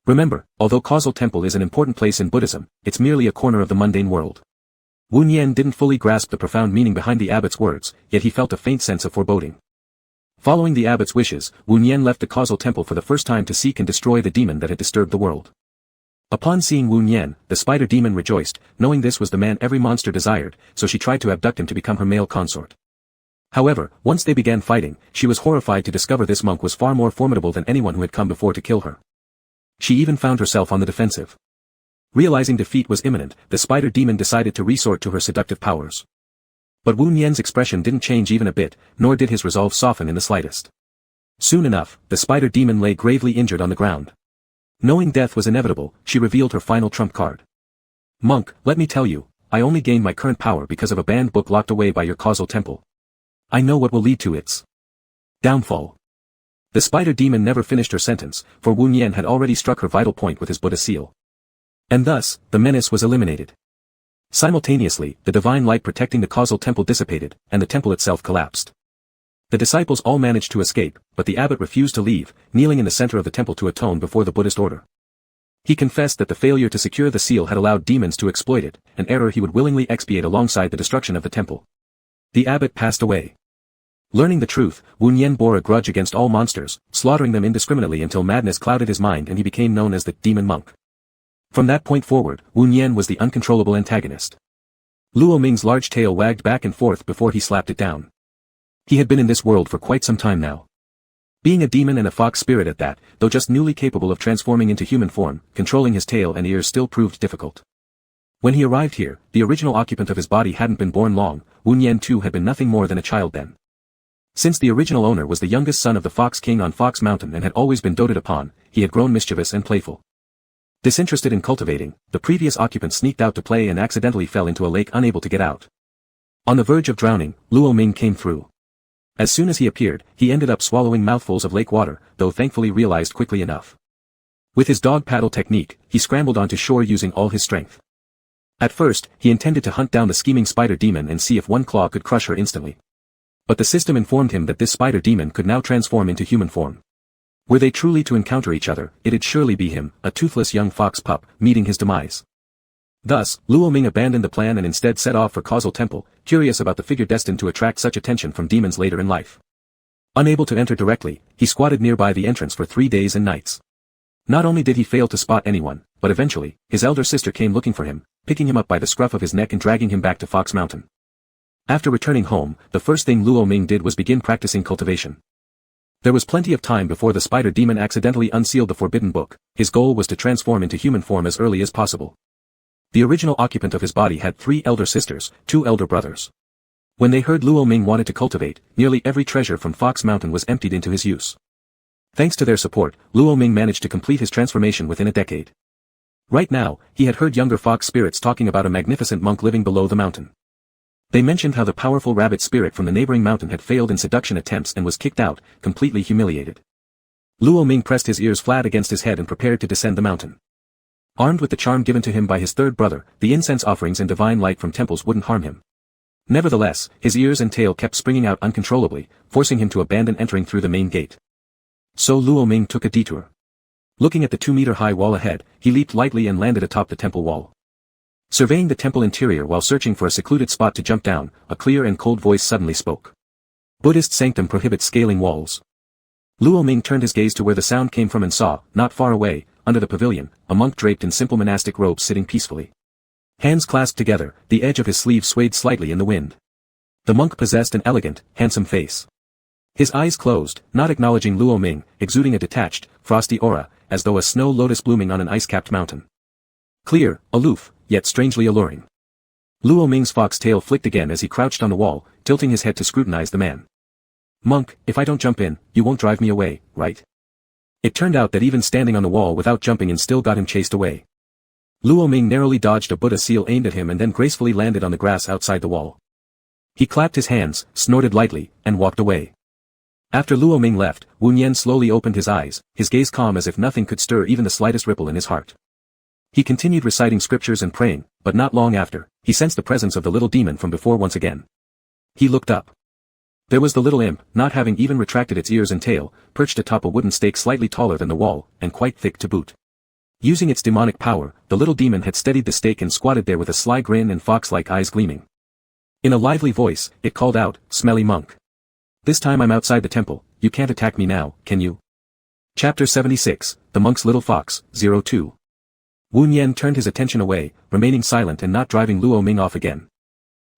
Remember, although causal temple is an important place in Buddhism, it's merely a corner of the mundane world. Wu Nian didn't fully grasp the profound meaning behind the abbot's words, yet he felt a faint sense of foreboding. Following the abbot's wishes, Wu Nian left the causal temple for the first time to seek and destroy the demon that had disturbed the world. Upon seeing Wu Nian, the spider demon rejoiced, knowing this was the man every monster desired, so she tried to abduct him to become her male consort. However, once they began fighting, she was horrified to discover this monk was far more formidable than anyone who had come before to kill her. She even found herself on the defensive. Realizing defeat was imminent, the spider demon decided to resort to her seductive powers. But Wu Nian's expression didn't change even a bit, nor did his resolve soften in the slightest. Soon enough, the spider demon lay gravely injured on the ground. Knowing death was inevitable, she revealed her final trump card. Monk, let me tell you, I only gained my current power because of a banned book locked away by your causal temple. I know what will lead to its downfall. The spider demon never finished her sentence, for Wu Nian had already struck her vital point with his Buddha seal. And thus, the menace was eliminated. Simultaneously, the divine light protecting the causal temple dissipated, and the temple itself collapsed. The disciples all managed to escape, but the abbot refused to leave, kneeling in the center of the temple to atone before the Buddhist order. He confessed that the failure to secure the seal had allowed demons to exploit it, an error he would willingly expiate alongside the destruction of the temple. The abbot passed away. Learning the truth, Wu Nian bore a grudge against all monsters, slaughtering them indiscriminately until madness clouded his mind and he became known as the demon monk. From that point forward, Wu Nian was the uncontrollable antagonist. Luo Ming's large tail wagged back and forth before he slapped it down. He had been in this world for quite some time now. Being a demon and a fox spirit at that, though just newly capable of transforming into human form, controlling his tail and ears still proved difficult. When he arrived here, the original occupant of his body hadn't been born long, Wu Nian too had been nothing more than a child then. Since the original owner was the youngest son of the Fox King on Fox Mountain and had always been doted upon, he had grown mischievous and playful. Disinterested in cultivating, the previous occupant sneaked out to play and accidentally fell into a lake unable to get out. On the verge of drowning, Luo Ming came through. As soon as he appeared, he ended up swallowing mouthfuls of lake water, though thankfully realized quickly enough. With his dog paddle technique, he scrambled onto shore using all his strength. At first, he intended to hunt down the scheming spider demon and see if one claw could crush her instantly. But the system informed him that this spider demon could now transform into human form. Were they truly to encounter each other, it'd surely be him, a toothless young fox pup, meeting his demise. Thus, Luo Ming abandoned the plan and instead set off for Causal Temple, curious about the figure destined to attract such attention from demons later in life. Unable to enter directly, he squatted nearby the entrance for 3 days and nights. Not only did he fail to spot anyone, but eventually, his elder sister came looking for him, picking him up by the scruff of his neck and dragging him back to Fox Mountain. After returning home, the first thing Luo Ming did was begin practicing cultivation. There was plenty of time before the spider demon accidentally unsealed the forbidden book. His goal was to transform into human form as early as possible. The original occupant of his body had 3 elder sisters, 2 elder brothers. When they heard Luo Ming wanted to cultivate, nearly every treasure from Fox Mountain was emptied into his use. Thanks to their support, Luo Ming managed to complete his transformation within a decade. Right now, he had heard younger fox spirits talking about a magnificent monk living below the mountain. They mentioned how the powerful rabbit spirit from the neighboring mountain had failed in seduction attempts and was kicked out, completely humiliated. Luo Ming pressed his ears flat against his head and prepared to descend the mountain. Armed with the charm given to him by his third brother, the incense offerings and divine light from temples wouldn't harm him. Nevertheless, his ears and tail kept springing out uncontrollably, forcing him to abandon entering through the main gate. So Luo Ming took a detour. Looking at the 2-meter-high wall ahead, he leaped lightly and landed atop the temple wall. Surveying the temple interior while searching for a secluded spot to jump down, a clear and cold voice suddenly spoke. Buddhist sanctum prohibits scaling walls. Luo Ming turned his gaze to where the sound came from and saw, not far away, under the pavilion, a monk draped in simple monastic robes sitting peacefully. Hands clasped together, the edge of his sleeve swayed slightly in the wind. The monk possessed an elegant, handsome face. His eyes closed, not acknowledging Luo Ming, exuding a detached, frosty aura, as though a snow lotus blooming on an ice-capped mountain. Clear, aloof, yet strangely alluring. Luo Ming's fox tail flicked again as he crouched on the wall, tilting his head to scrutinize the man. "Monk, if I don't jump in, you won't drive me away, right?" It turned out that even standing on the wall without jumping in still got him chased away. Luo Ming narrowly dodged a Buddha seal aimed at him and then gracefully landed on the grass outside the wall. He clapped his hands, snorted lightly, and walked away. After Luo Ming left, Wu Nian slowly opened his eyes, his gaze calm as if nothing could stir even the slightest ripple in his heart. He continued reciting scriptures and praying, but not long after, he sensed the presence of the little demon from before once again. He looked up. There was the little imp, not having even retracted its ears and tail, perched atop a wooden stake slightly taller than the wall, and quite thick to boot. Using its demonic power, the little demon had steadied the stake and squatted there with a sly grin and fox-like eyes gleaming. In a lively voice, it called out, "Smelly monk. This time I'm outside the temple, you can't attack me now, can you?" Chapter 76, The Monk's Little Fox, 02. Wu Nian turned his attention away, remaining silent and not driving Luo Ming off again.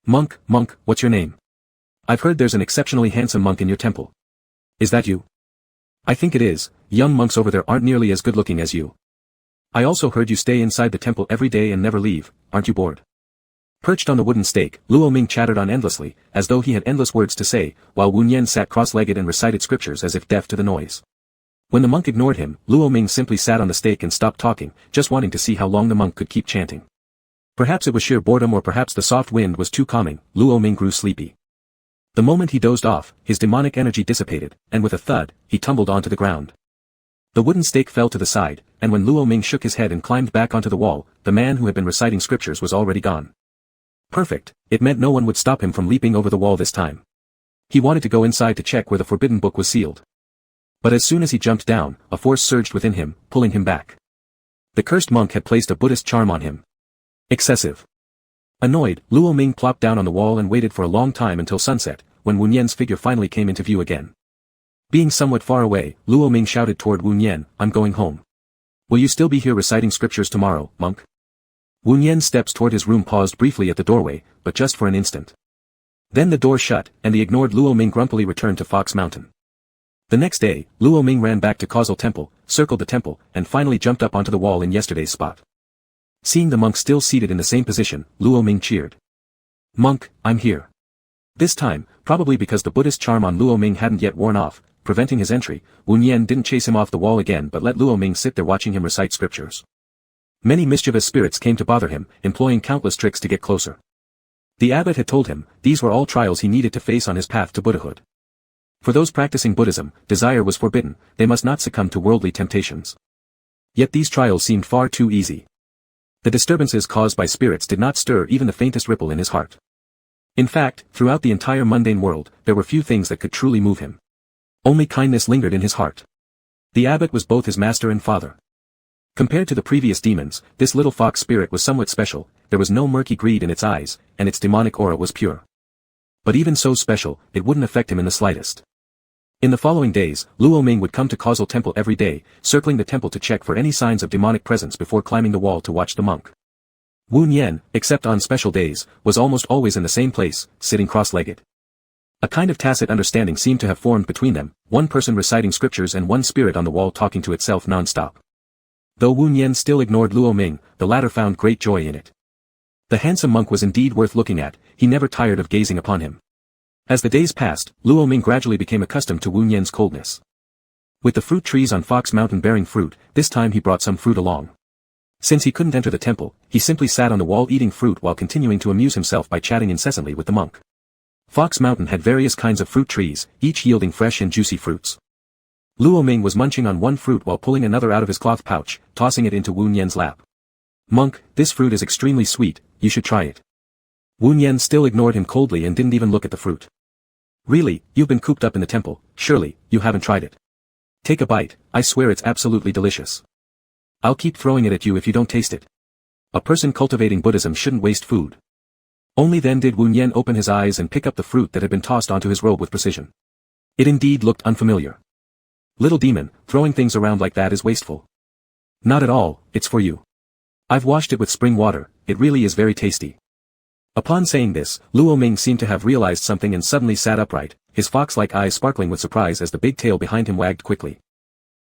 Monk, what's your name? I've heard there's an exceptionally handsome monk in your temple. Is that you? I think it is, young monks over there aren't nearly as good-looking as you. I also heard you stay inside the temple every day and never leave, aren't you bored? Perched on the wooden stake, Luo Ming chattered on endlessly, as though he had endless words to say, while Wu Nian sat cross-legged and recited scriptures as if deaf to the noise. When the monk ignored him, Luo Ming simply sat on the stake and stopped talking, just wanting to see how long the monk could keep chanting. Perhaps it was sheer boredom or perhaps the soft wind was too calming, Luo Ming grew sleepy. The moment he dozed off, his demonic energy dissipated, and with a thud, he tumbled onto the ground. The wooden stake fell to the side, and when Luo Ming shook his head and climbed back onto the wall, the man who had been reciting scriptures was already gone. Perfect, it meant no one would stop him from leaping over the wall this time. He wanted to go inside to check where the forbidden book was sealed. But as soon as he jumped down, a force surged within him, pulling him back. The cursed monk had placed a Buddhist charm on him. Excessive. Annoyed, Luo Ming plopped down on the wall and waited for a long time until sunset, when Wu Nian's figure finally came into view again. Being somewhat far away, Luo Ming shouted toward Wu Nian, "I'm going home. Will you still be here reciting scriptures tomorrow, monk?" Wu Nian's steps toward his room paused briefly at the doorway, but just for an instant. Then the door shut, and the ignored Luo Ming grumpily returned to Fox Mountain. The next day, Luo Ming ran back to Causal Temple, circled the temple, and finally jumped up onto the wall in yesterday's spot. Seeing the monk still seated in the same position, Luo Ming cheered. "Monk, I'm here." This time, probably because the Buddhist charm on Luo Ming hadn't yet worn off, preventing his entry, Wu Nian didn't chase him off the wall again but let Luo Ming sit there watching him recite scriptures. Many mischievous spirits came to bother him, employing countless tricks to get closer. The abbot had told him, these were all trials he needed to face on his path to Buddhahood. For those practicing Buddhism, desire was forbidden, they must not succumb to worldly temptations. Yet these trials seemed far too easy. The disturbances caused by spirits did not stir even the faintest ripple in his heart. In fact, throughout the entire mundane world, there were few things that could truly move him. Only kindness lingered in his heart. The abbot was both his master and father. Compared to the previous demons, this little fox spirit was somewhat special, there was no murky greed in its eyes, and its demonic aura was pure. But even so special, it wouldn't affect him in the slightest. In the following days, Luo Ming would come to Causal Temple every day, circling the temple to check for any signs of demonic presence before climbing the wall to watch the monk. Wu Nian, except on special days, was almost always in the same place, sitting cross-legged. A kind of tacit understanding seemed to have formed between them, one person reciting scriptures and one spirit on the wall talking to itself non-stop. Though Wu Nian still ignored Luo Ming, the latter found great joy in it. The handsome monk was indeed worth looking at, he never tired of gazing upon him. As the days passed, Luo Ming gradually became accustomed to Wu Nian's coldness. With the fruit trees on Fox Mountain bearing fruit, this time he brought some fruit along. Since he couldn't enter the temple, he simply sat on the wall eating fruit while continuing to amuse himself by chatting incessantly with the monk. Fox Mountain had various kinds of fruit trees, each yielding fresh and juicy fruits. Luo Ming was munching on one fruit while pulling another out of his cloth pouch, tossing it into Wu Nian's lap. "Monk, this fruit is extremely sweet, you should try it." Wu Nian still ignored him coldly and didn't even look at the fruit. "Really, you've been cooped up in the temple, surely, you haven't tried it. Take a bite, I swear it's absolutely delicious. I'll keep throwing it at you if you don't taste it. A person cultivating Buddhism shouldn't waste food." Only then did Wu Nian open his eyes and pick up the fruit that had been tossed onto his robe with precision. It indeed looked unfamiliar. "Little demon, throwing things around like that is wasteful." "Not at all, it's for you. I've washed it with spring water, it really is very tasty." Upon saying this, Luo Ming seemed to have realized something and suddenly sat upright, his fox-like eyes sparkling with surprise as the big tail behind him wagged quickly.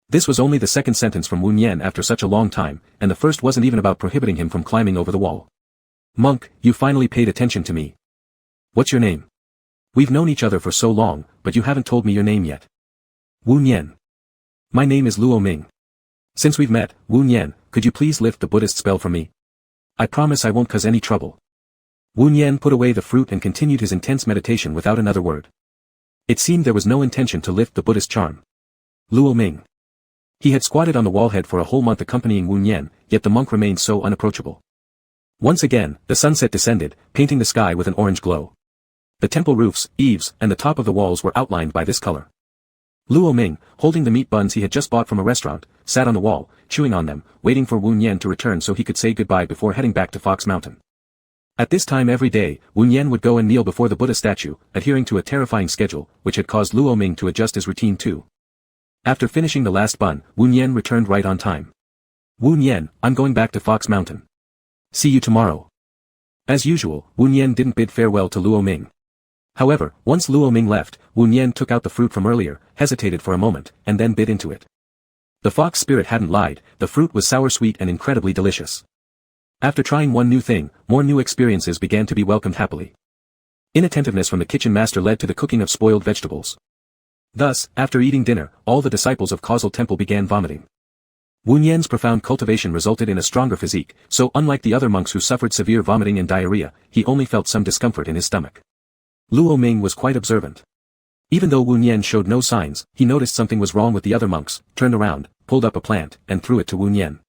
This was only the second sentence from Wu Nian after such a long time, and the first wasn't even about prohibiting him from climbing over the wall. Monk, you finally paid attention to me. What's your name? We've known each other for so long, but you haven't told me your name yet. Wu Nian. My name is Luo Ming. Since we've met, Wu Nian, could you please lift the Buddhist spell from me? I promise I won't cause any trouble. Wu Nian put away the fruit and continued his intense meditation without another word. It seemed there was no intention to lift the Buddhist charm. Luo Ming. He had squatted on the wallhead for a whole month accompanying Wu Nian, yet the monk remained so unapproachable. Once again, the sunset descended, painting the sky with an orange glow. The temple roofs, eaves, and the top of the walls were outlined by this color. Luo Ming, holding the meat buns he had just bought from a restaurant, sat on the wall, chewing on them, waiting for Wu Nian to return so he could say goodbye before heading back to Fox Mountain. At this time every day, Wu Nian would go and kneel before the Buddha statue, adhering to a terrifying schedule, which had caused Luo Ming to adjust his routine too. After finishing the last bun, Wu Nian returned right on time. Wu Nian, I'm going back to Fox Mountain. See you tomorrow. As usual, Wu Nian didn't bid farewell to Luo Ming. However, once Luo Ming left, Wu Nian took out the fruit from earlier, hesitated for a moment, and then bit into it. The fox spirit hadn't lied, the fruit was sour-sweet and incredibly delicious. After trying one new thing, more new experiences began to be welcomed happily. Inattentiveness from the kitchen master led to the cooking of spoiled vegetables. Thus, after eating dinner, all the disciples of Causal Temple began vomiting. Wu Nian's profound cultivation resulted in a stronger physique, so unlike the other monks who suffered severe vomiting and diarrhea, he only felt some discomfort in his stomach. Luo Ming was quite observant. Even though Wu Nian showed no signs, he noticed something was wrong with the other monks, turned around, pulled up a plant, and threw it to Wu Nian.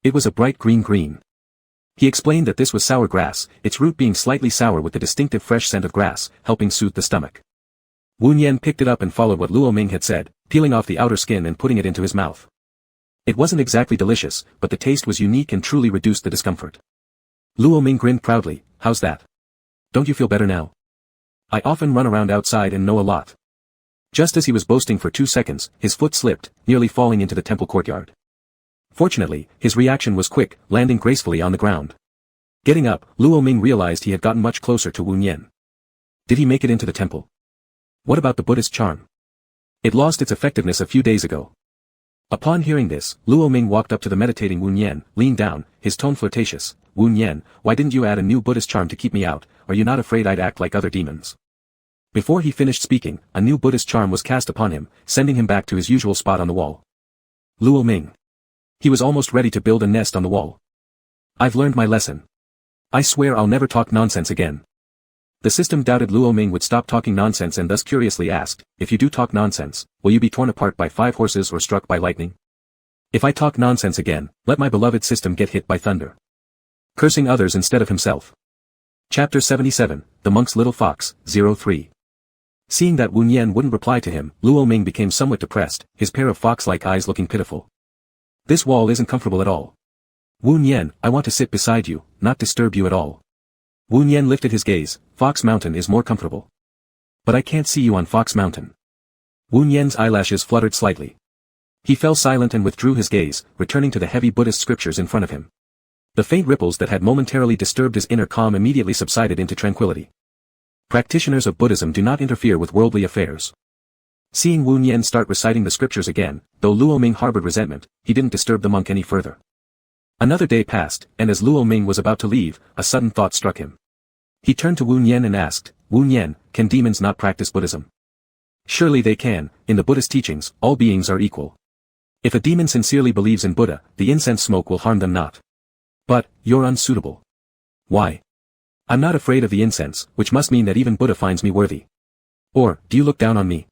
It was a bright green. He explained that this was sour grass, its root being slightly sour with the distinctive fresh scent of grass, helping soothe the stomach. Wu Nian picked it up and followed what Luo Ming had said, peeling off the outer skin and putting it into his mouth. It wasn't exactly delicious, but the taste was unique and truly reduced the discomfort. Luo Ming grinned proudly, how's that? Don't you feel better now? I often run around outside and know a lot. Just as he was boasting for 2 seconds, his foot slipped, nearly falling into the temple courtyard. Fortunately, his reaction was quick, landing gracefully on the ground. Getting up, Luo Ming realized he had gotten much closer to Wu Nian. Did he make it into the temple? What about the Buddhist charm? It lost its effectiveness a few days ago. Upon hearing this, Luo Ming walked up to the meditating Wu Nian, leaned down, his tone flirtatious. Wu Nian, why didn't you add a new Buddhist charm to keep me out? Are you not afraid I'd act like other demons? Before he finished speaking, a new Buddhist charm was cast upon him, sending him back to his usual spot on the wall. Luo Ming. He was almost ready to build a nest on the wall. I've learned my lesson. I swear I'll never talk nonsense again. The system doubted Luo Ming would stop talking nonsense and thus curiously asked, if you do talk nonsense, will you be torn apart by 5 horses or struck by lightning? If I talk nonsense again, let my beloved system get hit by thunder. Cursing others instead of himself. Chapter 77, The Monk's Little Fox, 03. Seeing that Wu Nian wouldn't reply to him, Luo Ming became somewhat depressed, his pair of fox-like eyes looking pitiful. This wall isn't comfortable at all. Wu Nian, I want to sit beside you, not disturb you at all. Wu Nian lifted his gaze, Fox Mountain is more comfortable. But I can't see you on Fox Mountain. Wu Nian's eyelashes fluttered slightly. He fell silent and withdrew his gaze, returning to the heavy Buddhist scriptures in front of him. The faint ripples that had momentarily disturbed his inner calm immediately subsided into tranquility. Practitioners of Buddhism do not interfere with worldly affairs. Seeing Wu Nian start reciting the scriptures again, though Luo Ming harbored resentment, he didn't disturb the monk any further. Another day passed, and as Luo Ming was about to leave, a sudden thought struck him. He turned to Wu Nian and asked, Wu Nian, can demons not practice Buddhism? Surely they can. In the Buddhist teachings, all beings are equal. If a demon sincerely believes in Buddha, the incense smoke will harm them not. But, you're unsuitable. Why? I'm not afraid of the incense, which must mean that even Buddha finds me worthy. Or, do you look down on me?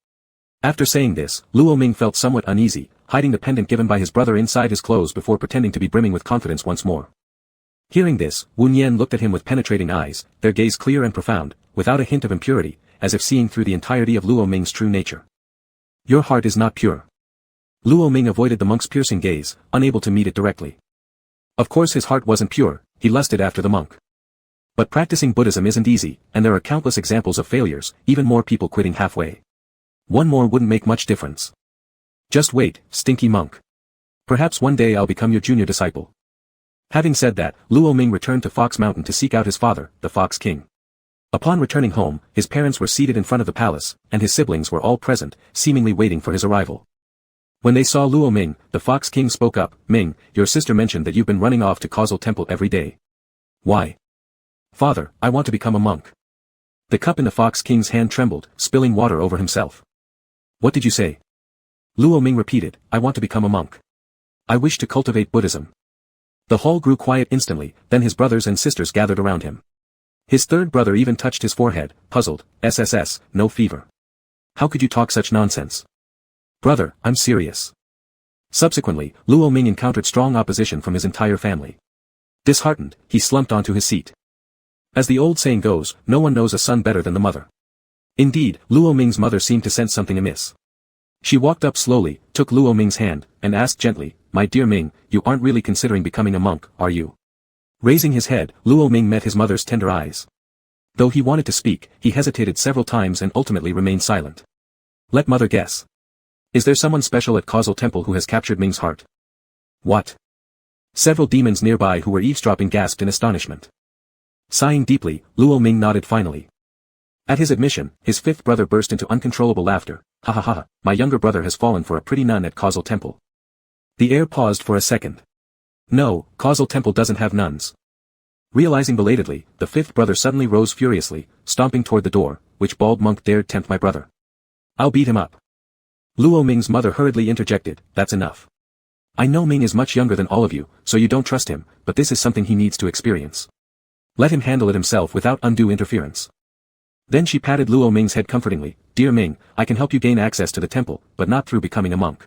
After saying this, Luo Ming felt somewhat uneasy, hiding the pendant given by his brother inside his clothes before pretending to be brimming with confidence once more. Hearing this, Wu Nian looked at him with penetrating eyes, their gaze clear and profound, without a hint of impurity, as if seeing through the entirety of Luo Ming's true nature. Your heart is not pure. Luo Ming avoided the monk's piercing gaze, unable to meet it directly. Of course his heart wasn't pure, he lusted after the monk. But practicing Buddhism isn't easy, and there are countless examples of failures, even more people quitting halfway. One more wouldn't make much difference. Just wait, stinky monk. Perhaps one day I'll become your junior disciple. Having said that, Luo Ming returned to Fox Mountain to seek out his father, the Fox King. Upon returning home, his parents were seated in front of the palace, and his siblings were all present, seemingly waiting for his arrival. When they saw Luo Ming, the Fox King spoke up, Ming, your sister mentioned that you've been running off to Causal Temple every day. Why? Father, I want to become a monk. The cup in the Fox King's hand trembled, spilling water over himself. What did you say? Luo Ming repeated, I want to become a monk. I wish to cultivate Buddhism. The hall grew quiet instantly, then his brothers and sisters gathered around him. His third brother even touched his forehead, puzzled, no fever. How could you talk such nonsense? Brother, I'm serious. Subsequently, Luo Ming encountered strong opposition from his entire family. Disheartened, he slumped onto his seat. As the old saying goes, no one knows a son better than the mother. Indeed, Luo Ming's mother seemed to sense something amiss. She walked up slowly, took Luo Ming's hand, and asked gently, My dear Ming, you aren't really considering becoming a monk, are you? Raising his head, Luo Ming met his mother's tender eyes. Though he wanted to speak, he hesitated several times and ultimately remained silent. Let mother guess. Is there someone special at Causal Temple who has captured Ming's heart? What? Several demons nearby who were eavesdropping gasped in astonishment. Sighing deeply, Luo Ming nodded finally. At his admission, his fifth brother burst into uncontrollable laughter. Ha ha ha, my younger brother has fallen for a pretty nun at Causal Temple. The heir paused for a second. No, Causal Temple doesn't have nuns. Realizing belatedly, the fifth brother suddenly rose furiously, stomping toward the door, which bald monk dared tempt my brother. I'll beat him up. Luo Ming's mother hurriedly interjected, that's enough. I know Ming is much younger than all of you, so you don't trust him, but this is something he needs to experience. Let him handle it himself without undue interference. Then she patted Luo Ming's head comfortingly, Dear Ming, I can help you gain access to the temple, but not through becoming a monk.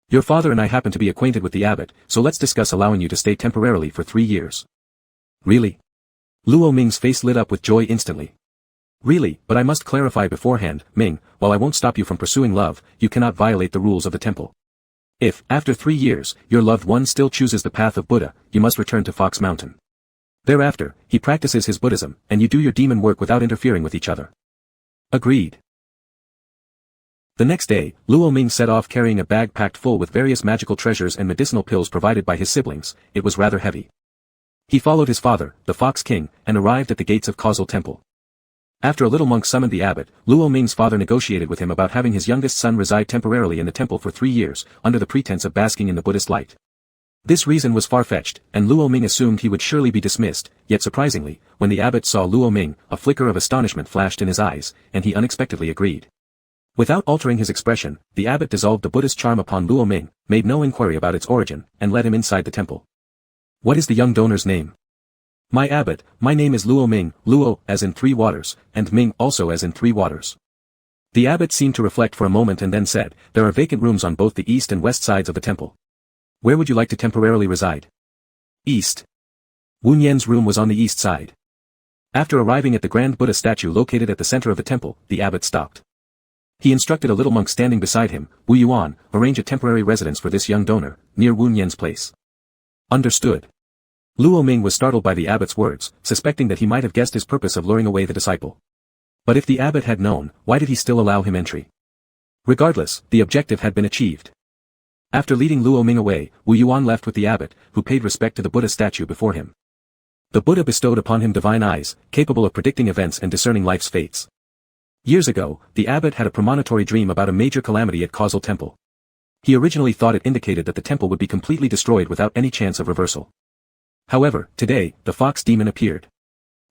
Your father and I happen to be acquainted with the abbot, so let's discuss allowing you to stay temporarily for 3 years. Really? Luo Ming's face lit up with joy instantly. Really, but I must clarify beforehand, Ming, while I won't stop you from pursuing love, you cannot violate the rules of the temple. If, after 3 years, your loved one still chooses the path of Buddha, you must return to Fox Mountain. Thereafter, he practices his Buddhism, and you do your demon work without interfering with each other. Agreed. The next day, Luo Ming set off carrying a bag packed full with various magical treasures and medicinal pills provided by his siblings. It was rather heavy. He followed his father, the Fox King, and arrived at the gates of Causal Temple. After a little monk summoned the abbot, Luo Ming's father negotiated with him about having his youngest son reside temporarily in the temple for 3 years, under the pretense of basking in the Buddhist light. This reason was far-fetched, and Luo Ming assumed he would surely be dismissed, yet surprisingly, when the abbot saw Luo Ming, a flicker of astonishment flashed in his eyes, and he unexpectedly agreed. Without altering his expression, the abbot dissolved the Buddhist charm upon Luo Ming, made no inquiry about its origin, and led him inside the temple. What is the young donor's name? My abbot, my name is Luo Ming, Luo as in 3 waters, and Ming also as in 3 waters. The abbot seemed to reflect for a moment and then said, There are vacant rooms on both the east and west sides of the temple. Where would you like to temporarily reside? East. Wu Nian's room was on the east side. After arriving at the grand Buddha statue located at the center of the temple, the abbot stopped. He instructed a little monk standing beside him, Wu Yuan, arrange a temporary residence for this young donor, near Wu Nian's place. Understood. Luo Ming was startled by the abbot's words, suspecting that he might have guessed his purpose of luring away the disciple. But if the abbot had known, why did he still allow him entry? Regardless, the objective had been achieved. After leading Luo Ming away, Wu Yuan left with the abbot, who paid respect to the Buddha statue before him. The Buddha bestowed upon him divine eyes, capable of predicting events and discerning life's fates. Years ago, the abbot had a premonitory dream about a major calamity at Causal Temple. He originally thought it indicated that the temple would be completely destroyed without any chance of reversal. However, today, the fox demon appeared.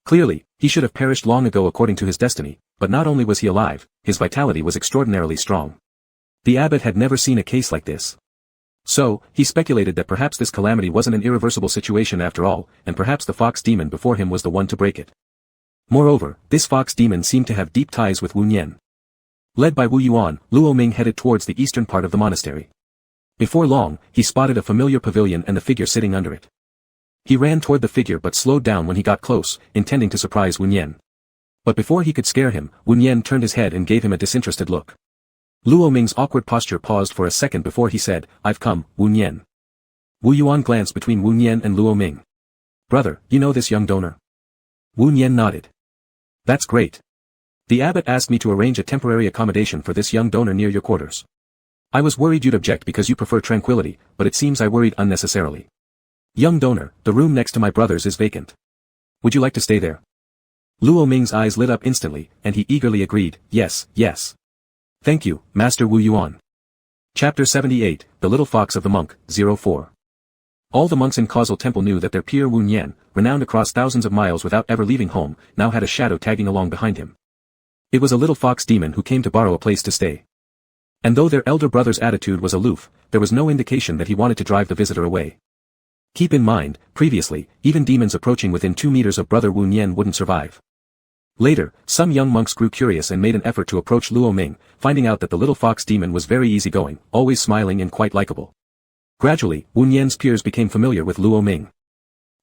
Clearly, he should have perished long ago according to his destiny, but not only was he alive, his vitality was extraordinarily strong. The abbot had never seen a case like this. So, he speculated that perhaps this calamity wasn't an irreversible situation after all, and perhaps the fox demon before him was the one to break it. Moreover, this fox demon seemed to have deep ties with Wu Nian. Led by Wu Yuan, Luo Ming headed towards the eastern part of the monastery. Before long, he spotted a familiar pavilion and the figure sitting under it. He ran toward the figure but slowed down when he got close, intending to surprise Wu Nian. But before he could scare him, Wu Nian turned his head and gave him a disinterested look. Luo Ming's awkward posture paused for a second before he said, I've come, Wu Nian. Wu Yuan glanced between Wu Nian and Luo Ming. Brother, you know this young donor? Wu Nian nodded. That's great. The abbot asked me to arrange a temporary accommodation for this young donor near your quarters. I was worried you'd object because you prefer tranquility, but it seems I worried unnecessarily. Young donor, the room next to my brother's is vacant. Would you like to stay there? Luo Ming's eyes lit up instantly, and he eagerly agreed, yes, yes. Thank you, Master Wu Yuan. Chapter 78, The Little Fox of the Monk, 04. All the monks in Causal Temple knew that their peer Wu Nian, renowned across thousands of miles without ever leaving home, now had a shadow tagging along behind him. It was a little fox demon who came to borrow a place to stay. And though their elder brother's attitude was aloof, there was no indication that he wanted to drive the visitor away. Keep in mind, previously, even demons approaching within 2 meters of brother Wu Nian wouldn't survive. Later, some young monks grew curious and made an effort to approach Luo Ming, finding out that the little fox demon was very easygoing, always smiling and quite likable. Gradually, Wu Nian's peers became familiar with Luo Ming.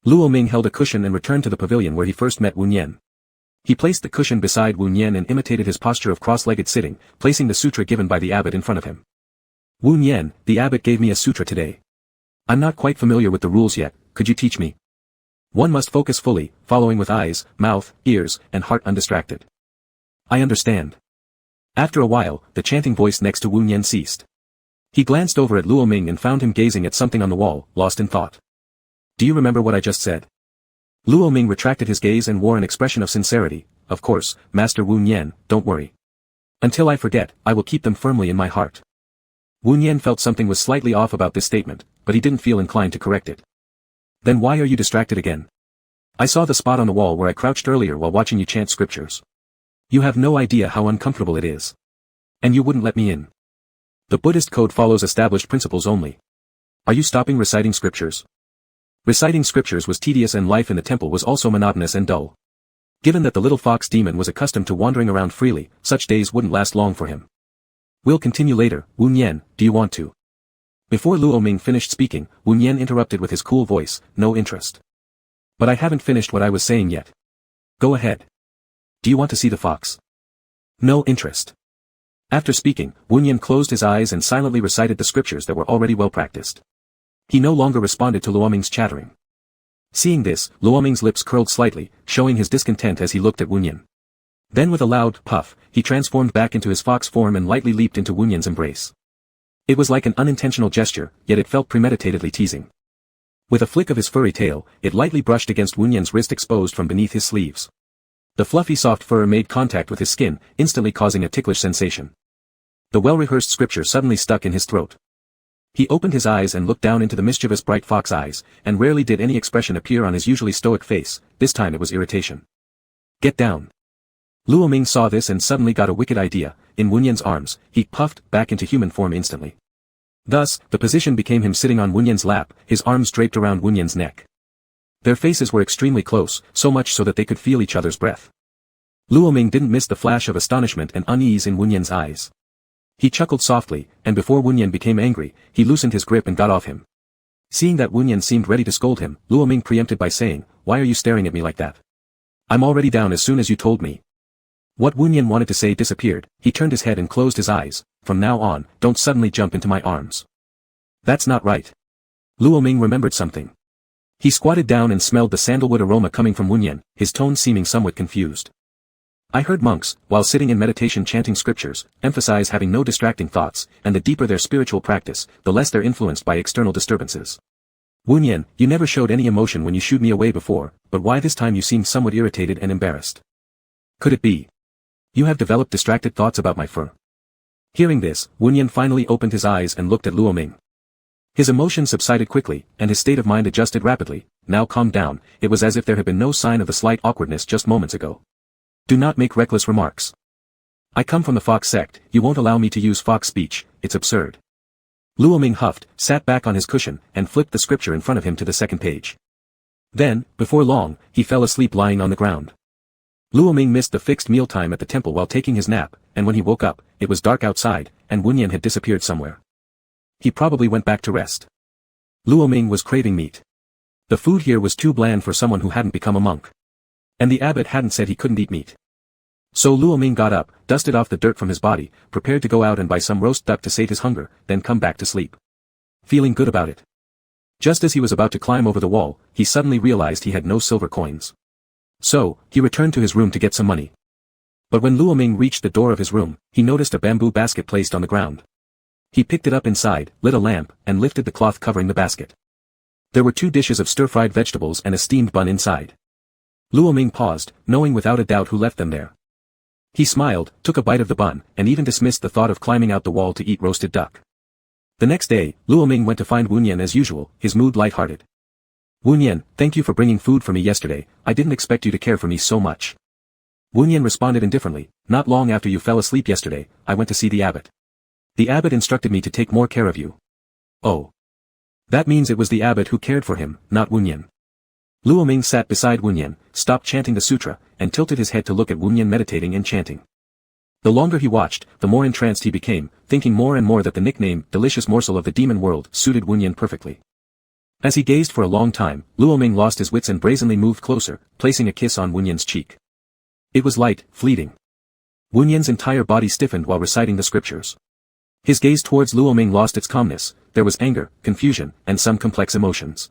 Luo Ming held a cushion and returned to the pavilion where he first met Wu Nian. He placed the cushion beside Wu Nian and imitated his posture of cross-legged sitting, placing the sutra given by the abbot in front of him. Wu Nian, the abbot gave me a sutra today. I'm not quite familiar with the rules yet, could you teach me? One must focus fully, following with eyes, mouth, ears, and heart undistracted. I understand. After a while, the chanting voice next to Wu Nian ceased. He glanced over at Luo Ming and found him gazing at something on the wall, lost in thought. Do you remember what I just said? Luo Ming retracted his gaze and wore an expression of sincerity. Of course, Master Wu Nian, don't worry. Until I forget, I will keep them firmly in my heart. Wu Nian felt something was slightly off about this statement, but he didn't feel inclined to correct it. Then why are you distracted again? I saw the spot on the wall where I crouched earlier while watching you chant scriptures. You have no idea how uncomfortable it is. And you wouldn't let me in. The Buddhist code follows established principles only. Are you stopping reciting scriptures? Reciting scriptures was tedious and life in the temple was also monotonous and dull. Given that the little fox demon was accustomed to wandering around freely, such days wouldn't last long for him. We'll continue later, Wu Nian, do you want to? Before Luo Ming finished speaking, Wu Nian interrupted with his cool voice, no interest. But I haven't finished what I was saying yet. Go ahead. Do you want to see the fox? No interest. After speaking, Wu Nian closed his eyes and silently recited the scriptures that were already well practiced. He no longer responded to Luo Ming's chattering. Seeing this, Luo Ming's lips curled slightly, showing his discontent as he looked at Wu Nian. Then with a loud puff, he transformed back into his fox form and lightly leaped into Wu Nian's embrace. It was like an unintentional gesture, yet it felt premeditatedly teasing. With a flick of his furry tail, it lightly brushed against Wu Nian's wrist exposed from beneath his sleeves. The fluffy soft fur made contact with his skin, instantly causing a ticklish sensation. The well-rehearsed scripture suddenly stuck in his throat. He opened his eyes and looked down into the mischievous bright fox eyes, and rarely did any expression appear on his usually stoic face, this time it was irritation. Get down. Luo Ming saw this and suddenly got a wicked idea. In Wu Nian's arms, he puffed back into human form instantly. Thus, the position became him sitting on Wu Nian's lap, his arms draped around Wu Nian's neck. Their faces were extremely close, so much so that they could feel each other's breath. Luo Ming didn't miss the flash of astonishment and unease in Wu Nian's eyes. He chuckled softly, and before Wu Nian became angry, he loosened his grip and got off him. Seeing that Wu Nian seemed ready to scold him, Luo Ming preempted by saying, "Why are you staring at me like that? I'm already down as soon as you told me." What Wu Nian wanted to say disappeared. He turned his head and closed his eyes. From now on, don't suddenly jump into my arms. That's not right. Luo Ming remembered something. He squatted down and smelled the sandalwood aroma coming from Wu Nian, his tone seeming somewhat confused. I heard monks, while sitting in meditation chanting scriptures, emphasize having no distracting thoughts, and the deeper their spiritual practice, the less they're influenced by external disturbances. Wu Nian, you never showed any emotion when you shooed me away before, but why this time you seemed somewhat irritated and embarrassed? Could it be? You have developed distracted thoughts about my fur. Hearing this, Wu Nian finally opened his eyes and looked at Luo Ming. His emotion subsided quickly, and his state of mind adjusted rapidly. Now calmed down, it was as if there had been no sign of the slight awkwardness just moments ago. Do not make reckless remarks. I come from the fox sect, you won't allow me to use fox speech, it's absurd. Luo Ming huffed, sat back on his cushion, and flipped the scripture in front of him to the second page. Then, before long, he fell asleep lying on the ground. Luo Ming missed the fixed mealtime at the temple while taking his nap, and when he woke up, it was dark outside, and Wu Nian had disappeared somewhere. He probably went back to rest. Luo Ming was craving meat. The food here was too bland for someone who hadn't become a monk. And the abbot hadn't said he couldn't eat meat. So Luo Ming got up, dusted off the dirt from his body, prepared to go out and buy some roast duck to sate his hunger, then come back to sleep. Feeling good about it. Just as he was about to climb over the wall, he suddenly realized he had no silver coins. So, he returned to his room to get some money. But when Luo Ming reached the door of his room, he noticed a bamboo basket placed on the ground. He picked it up inside, lit a lamp, and lifted the cloth covering the basket. There were 2 dishes of stir-fried vegetables and a steamed bun inside. Luo Ming paused, knowing without a doubt who left them there. He smiled, took a bite of the bun, and even dismissed the thought of climbing out the wall to eat roasted duck. The next day, Luo Ming went to find Wu Nian as usual, his mood light-hearted. Wu Nian, thank you for bringing food for me yesterday, I didn't expect you to care for me so much. Wu Nian responded indifferently, not long after you fell asleep yesterday, I went to see the abbot. The abbot instructed me to take more care of you. Oh. That means it was the abbot who cared for him, not Wu Nian. Luo Ming sat beside Wu Nian, stopped chanting the sutra, and tilted his head to look at Wu Nian meditating and chanting. The longer he watched, the more entranced he became, thinking more and more that the nickname, delicious morsel of the demon world, suited Wu Nian perfectly. As he gazed for a long time, Luo Ming lost his wits and brazenly moved closer, placing a kiss on Wu Nian's cheek. It was light, fleeting. Wu Nian's entire body stiffened while reciting the scriptures. His gaze towards Luo Ming lost its calmness, there was anger, confusion, and some complex emotions.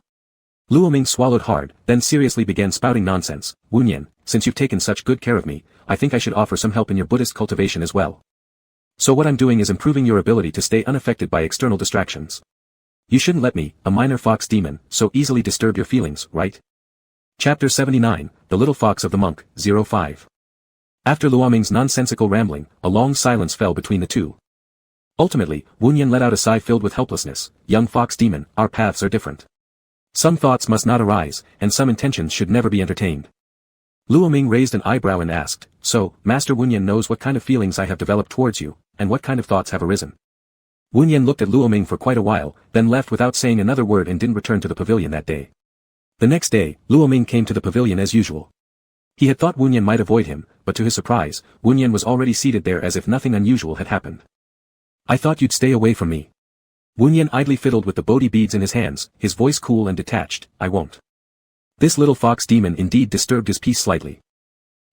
Luo Ming swallowed hard, then seriously began spouting nonsense. Wu Nian, since you've taken such good care of me, I think I should offer some help in your Buddhist cultivation as well. So what I'm doing is improving your ability to stay unaffected by external distractions. You shouldn't let me, a minor fox demon, so easily disturb your feelings, right? Chapter 79, The Little Fox of the Monk, 05. After Luo Ming's nonsensical rambling, a long silence fell between the two. Ultimately, Wu Nian let out a sigh filled with helplessness. Young fox demon, our paths are different. Some thoughts must not arise, and some intentions should never be entertained. Luo Ming raised an eyebrow and asked, so, Master Wu Nian knows what kind of feelings I have developed towards you, and what kind of thoughts have arisen. Wu Nian looked at Luo Ming for quite a while, then left without saying another word and didn't return to the pavilion that day. The next day, Luo Ming came to the pavilion as usual. He had thought Wu Nian might avoid him, but to his surprise, Wu Nian was already seated there as if nothing unusual had happened. I thought you'd stay away from me. Wu Nian idly fiddled with the Bodhi beads in his hands, his voice cool and detached, I won't. This little fox demon indeed disturbed his peace slightly.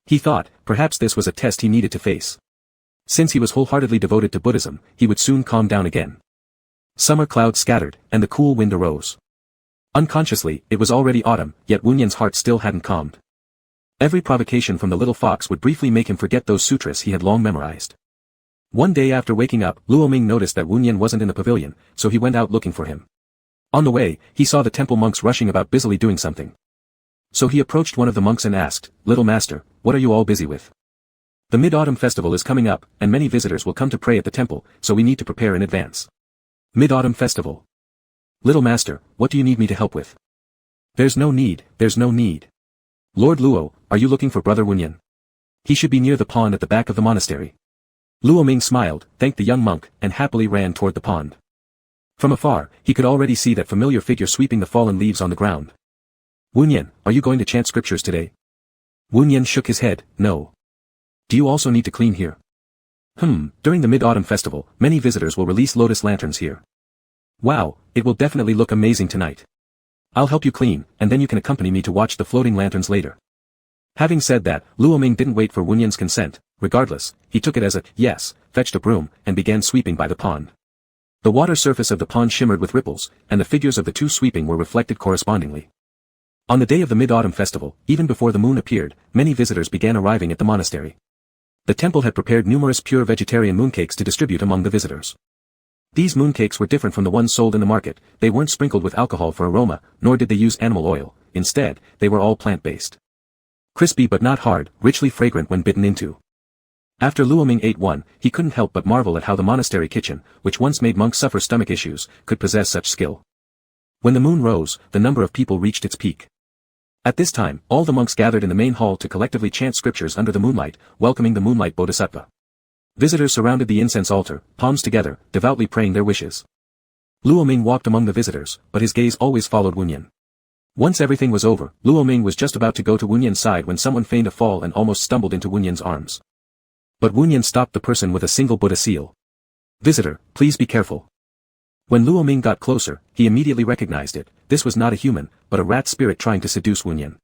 He thought, perhaps this was a test he needed to face. Since he was wholeheartedly devoted to Buddhism, he would soon calm down again. Summer clouds scattered, and the cool wind arose. Unconsciously, it was already autumn, yet Wu Nian's heart still hadn't calmed. Every provocation from the little fox would briefly make him forget those sutras he had long memorized. One day after waking up, Luo Ming noticed that Wu Nian wasn't in the pavilion, so he went out looking for him. On the way, he saw the temple monks rushing about busily doing something. So he approached one of the monks and asked, Little master, what are you all busy with? The Mid-Autumn Festival is coming up, and many visitors will come to pray at the temple, so we need to prepare in advance. Mid-Autumn Festival. Little master, what do you need me to help with? There's no need, there's no need. Lord Luo, are you looking for Brother Wu Nian? He should be near the pond at the back of the monastery. Luo Ming smiled, thanked the young monk, and happily ran toward the pond. From afar, he could already see that familiar figure sweeping the fallen leaves on the ground. Wu Nian, are you going to chant scriptures today? Wu Nian shook his head, no. Do you also need to clean here? During the Mid-Autumn Festival, many visitors will release lotus lanterns here. Wow, it will definitely look amazing tonight. I'll help you clean, and then you can accompany me to watch the floating lanterns later. Having said that, Luo Ming didn't wait for Wu Nian's consent. Regardless, he took it as a yes, fetched a broom, and began sweeping by the pond. The water surface of the pond shimmered with ripples, and the figures of the two sweeping were reflected correspondingly. On the day of the Mid-Autumn Festival, even before the moon appeared, many visitors began arriving at the monastery. The temple had prepared numerous pure vegetarian mooncakes to distribute among the visitors. These mooncakes were different from the ones sold in the market, they weren't sprinkled with alcohol for aroma, nor did they use animal oil, instead, they were all plant-based. Crispy but not hard, richly fragrant when bitten into. After Luo Ming ate one, he couldn't help but marvel at how the monastery kitchen, which once made monks suffer stomach issues, could possess such skill. When the moon rose, the number of people reached its peak. At this time, all the monks gathered in the main hall to collectively chant scriptures under the moonlight, welcoming the moonlight bodhisattva. Visitors surrounded the incense altar, palms together, devoutly praying their wishes. Luo Ming walked among the visitors, but his gaze always followed Wu Nian. Once everything was over, Luo Ming was just about to go to Wu Nian's side when someone feigned a fall and almost stumbled into Wu Nian's arms. But Wu Nian stopped the person with a single Buddha seal. Visitor, please be careful. When Luo Ming got closer, he immediately recognized it. This was not a human, but a rat spirit trying to seduce Wu Nian.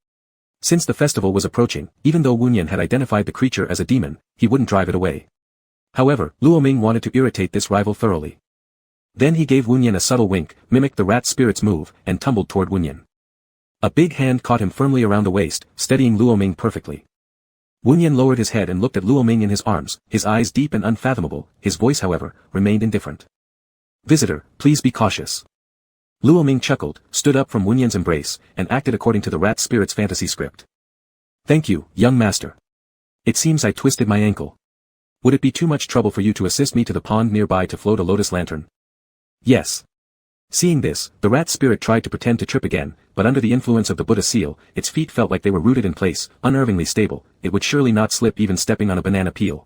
Since the festival was approaching, even though Wu Nian had identified the creature as a demon, he wouldn't drive it away. However, Luo Ming wanted to irritate this rival thoroughly. Then he gave Wu Nian a subtle wink, mimicked the rat spirit's move, and tumbled toward Wu Nian. A big hand caught him firmly around the waist, steadying Luo Ming perfectly. Wu Nian lowered his head and looked at Luo Ming in his arms, his eyes deep and unfathomable, his voice however, remained indifferent. Visitor, please be cautious. Luo Ming chuckled, stood up from Wu Nian's embrace, and acted according to the rat spirit's fantasy script. Thank you, young master. It seems I twisted my ankle. Would it be too much trouble for you to assist me to the pond nearby to float a lotus lantern? Yes. Seeing this, the rat spirit tried to pretend to trip again, but under the influence of the Buddha seal, its feet felt like they were rooted in place, unnervingly stable. It would surely not slip even stepping on a banana peel.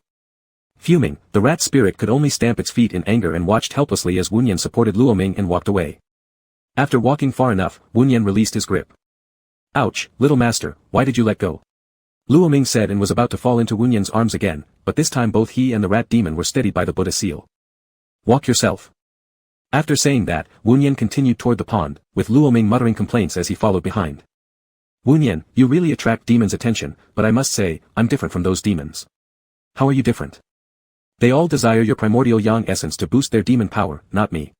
Fuming, the rat spirit could only stamp its feet in anger and watched helplessly as Wunyan supported Luoming and walked away. After walking far enough, Wunyan released his grip. Ouch, little master, why did you let go? Luoming said and was about to fall into Wunyan's arms again, but this time both he and the rat demon were steadied by the Buddha seal. Walk yourself. After saying that, Wunyan continued toward the pond, with Luoming muttering complaints as he followed behind. Wunyan, you really attract demons' attention, but I must say, I'm different from those demons. How are you different? They all desire your primordial yang essence to boost their demon power, not me.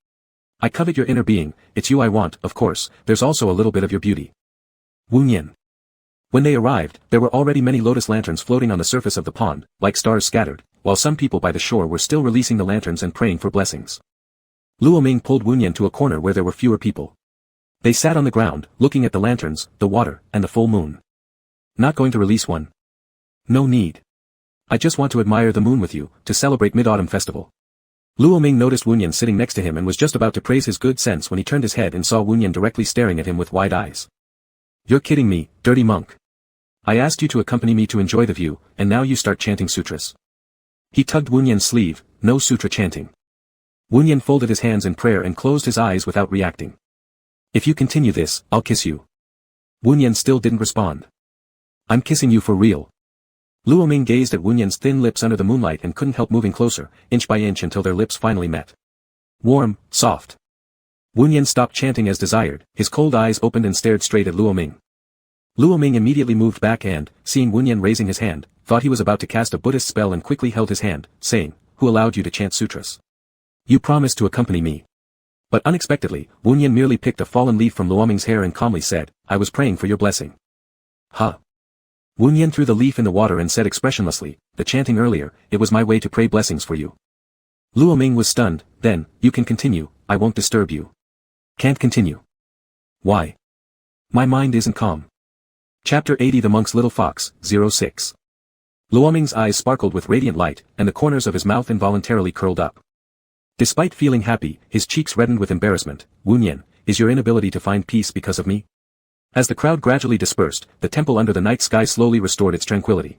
I covet your inner being, it's you I want, of course, there's also a little bit of your beauty. Wunyan. When they arrived, there were already many lotus lanterns floating on the surface of the pond, like stars scattered, while some people by the shore were still releasing the lanterns and praying for blessings. Luoming pulled Wunyan to a corner where there were fewer people. They sat on the ground, looking at the lanterns, the water, and the full moon. Not going to release one? No need. I just want to admire the moon with you, to celebrate Mid-Autumn Festival. Luoming noticed Wunyan sitting next to him and was just about to praise his good sense when he turned his head and saw Wunyan directly staring at him with wide eyes. You're kidding me, dirty monk. I asked you to accompany me to enjoy the view, and now you start chanting sutras. He tugged Wunyan's sleeve, no sutra chanting. Wunyan folded his hands in prayer and closed his eyes without reacting. If you continue this, I'll kiss you. Wunyan still didn't respond. I'm kissing you for real. Luoming gazed at Wunyan's thin lips under the moonlight and couldn't help moving closer, inch by inch until their lips finally met. Warm, soft. Wunyan stopped chanting as desired, his cold eyes opened and stared straight at Luoming. Luoming immediately moved back and, seeing Wunyan raising his hand, thought he was about to cast a Buddhist spell and quickly held his hand, saying, Who allowed you to chant sutras? You promised to accompany me. But unexpectedly, Wunyan merely picked a fallen leaf from Luoming's hair and calmly said, I was praying for your blessing. Huh. Wunyan threw the leaf in the water and said expressionlessly, the chanting earlier, it was my way to pray blessings for you. Luoming was stunned, then, you can continue, I won't disturb you. Can't continue. Why? My mind isn't calm. Chapter 80 The Monk's Little Fox, 06. Luoming's eyes sparkled with radiant light, and the corners of his mouth involuntarily curled up. Despite feeling happy, his cheeks reddened with embarrassment. Wunyan, is your inability to find peace because of me? As the crowd gradually dispersed, the temple under the night sky slowly restored its tranquility.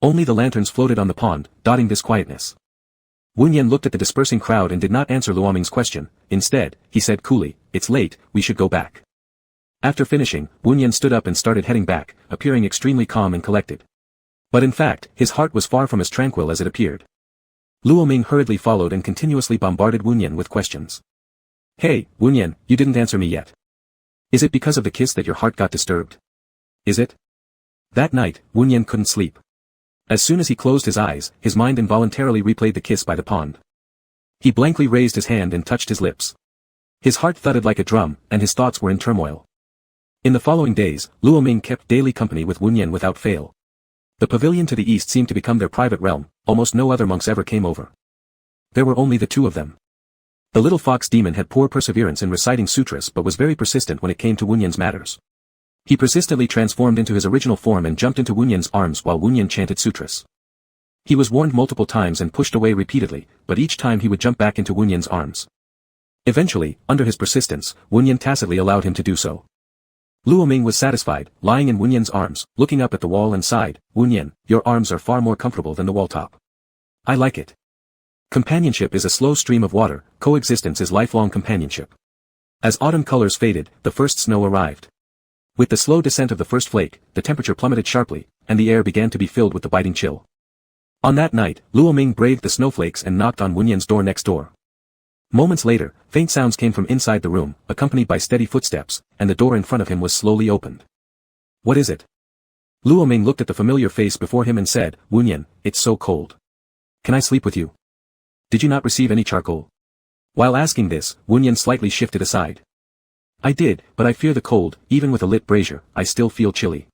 Only the lanterns floated on the pond, dotting this quietness. Wunyan looked at the dispersing crowd and did not answer Luoming's question. Instead, he said coolly, it's late, we should go back. After finishing, Wunyan stood up and started heading back, appearing extremely calm and collected. But in fact, his heart was far from as tranquil as it appeared. Luoming hurriedly followed and continuously bombarded Wunyan with questions. Hey, Wunyan, you didn't answer me yet. Is it because of the kiss that your heart got disturbed? Is it? That night, Wunyan couldn't sleep. As soon as he closed his eyes, his mind involuntarily replayed the kiss by the pond. He blankly raised his hand and touched his lips. His heart thudded like a drum, and his thoughts were in turmoil. In the following days, Luoming kept daily company with Wunyan without fail. The pavilion to the east seemed to become their private realm, almost no other monks ever came over. There were only the two of them. The little fox demon had poor perseverance in reciting sutras but was very persistent when it came to Wunyan's matters. He persistently transformed into his original form and jumped into Wunyan's arms while Wunyan chanted sutras. He was warned multiple times and pushed away repeatedly, but each time he would jump back into Wunyan's arms. Eventually, under his persistence, Wunyan tacitly allowed him to do so. Luoming was satisfied, lying in Wunyan's arms, looking up at the wall and sighed, Wunyan, your arms are far more comfortable than the wall top. I like it. Companionship is a slow stream of water, coexistence is lifelong companionship. As autumn colors faded, the first snow arrived. With the slow descent of the first flake, the temperature plummeted sharply, and the air began to be filled with the biting chill. On that night, Luoming braved the snowflakes and knocked on Wunyan's door next door. Moments later, faint sounds came from inside the room, accompanied by steady footsteps, and the door in front of him was slowly opened. What is it? Luoming looked at the familiar face before him and said, Wunyan, it's so cold. Can I sleep with you? Did you not receive any charcoal? While asking this, Wunyan slightly shifted aside. I did, but I fear the cold, even with a lit brazier, I still feel chilly.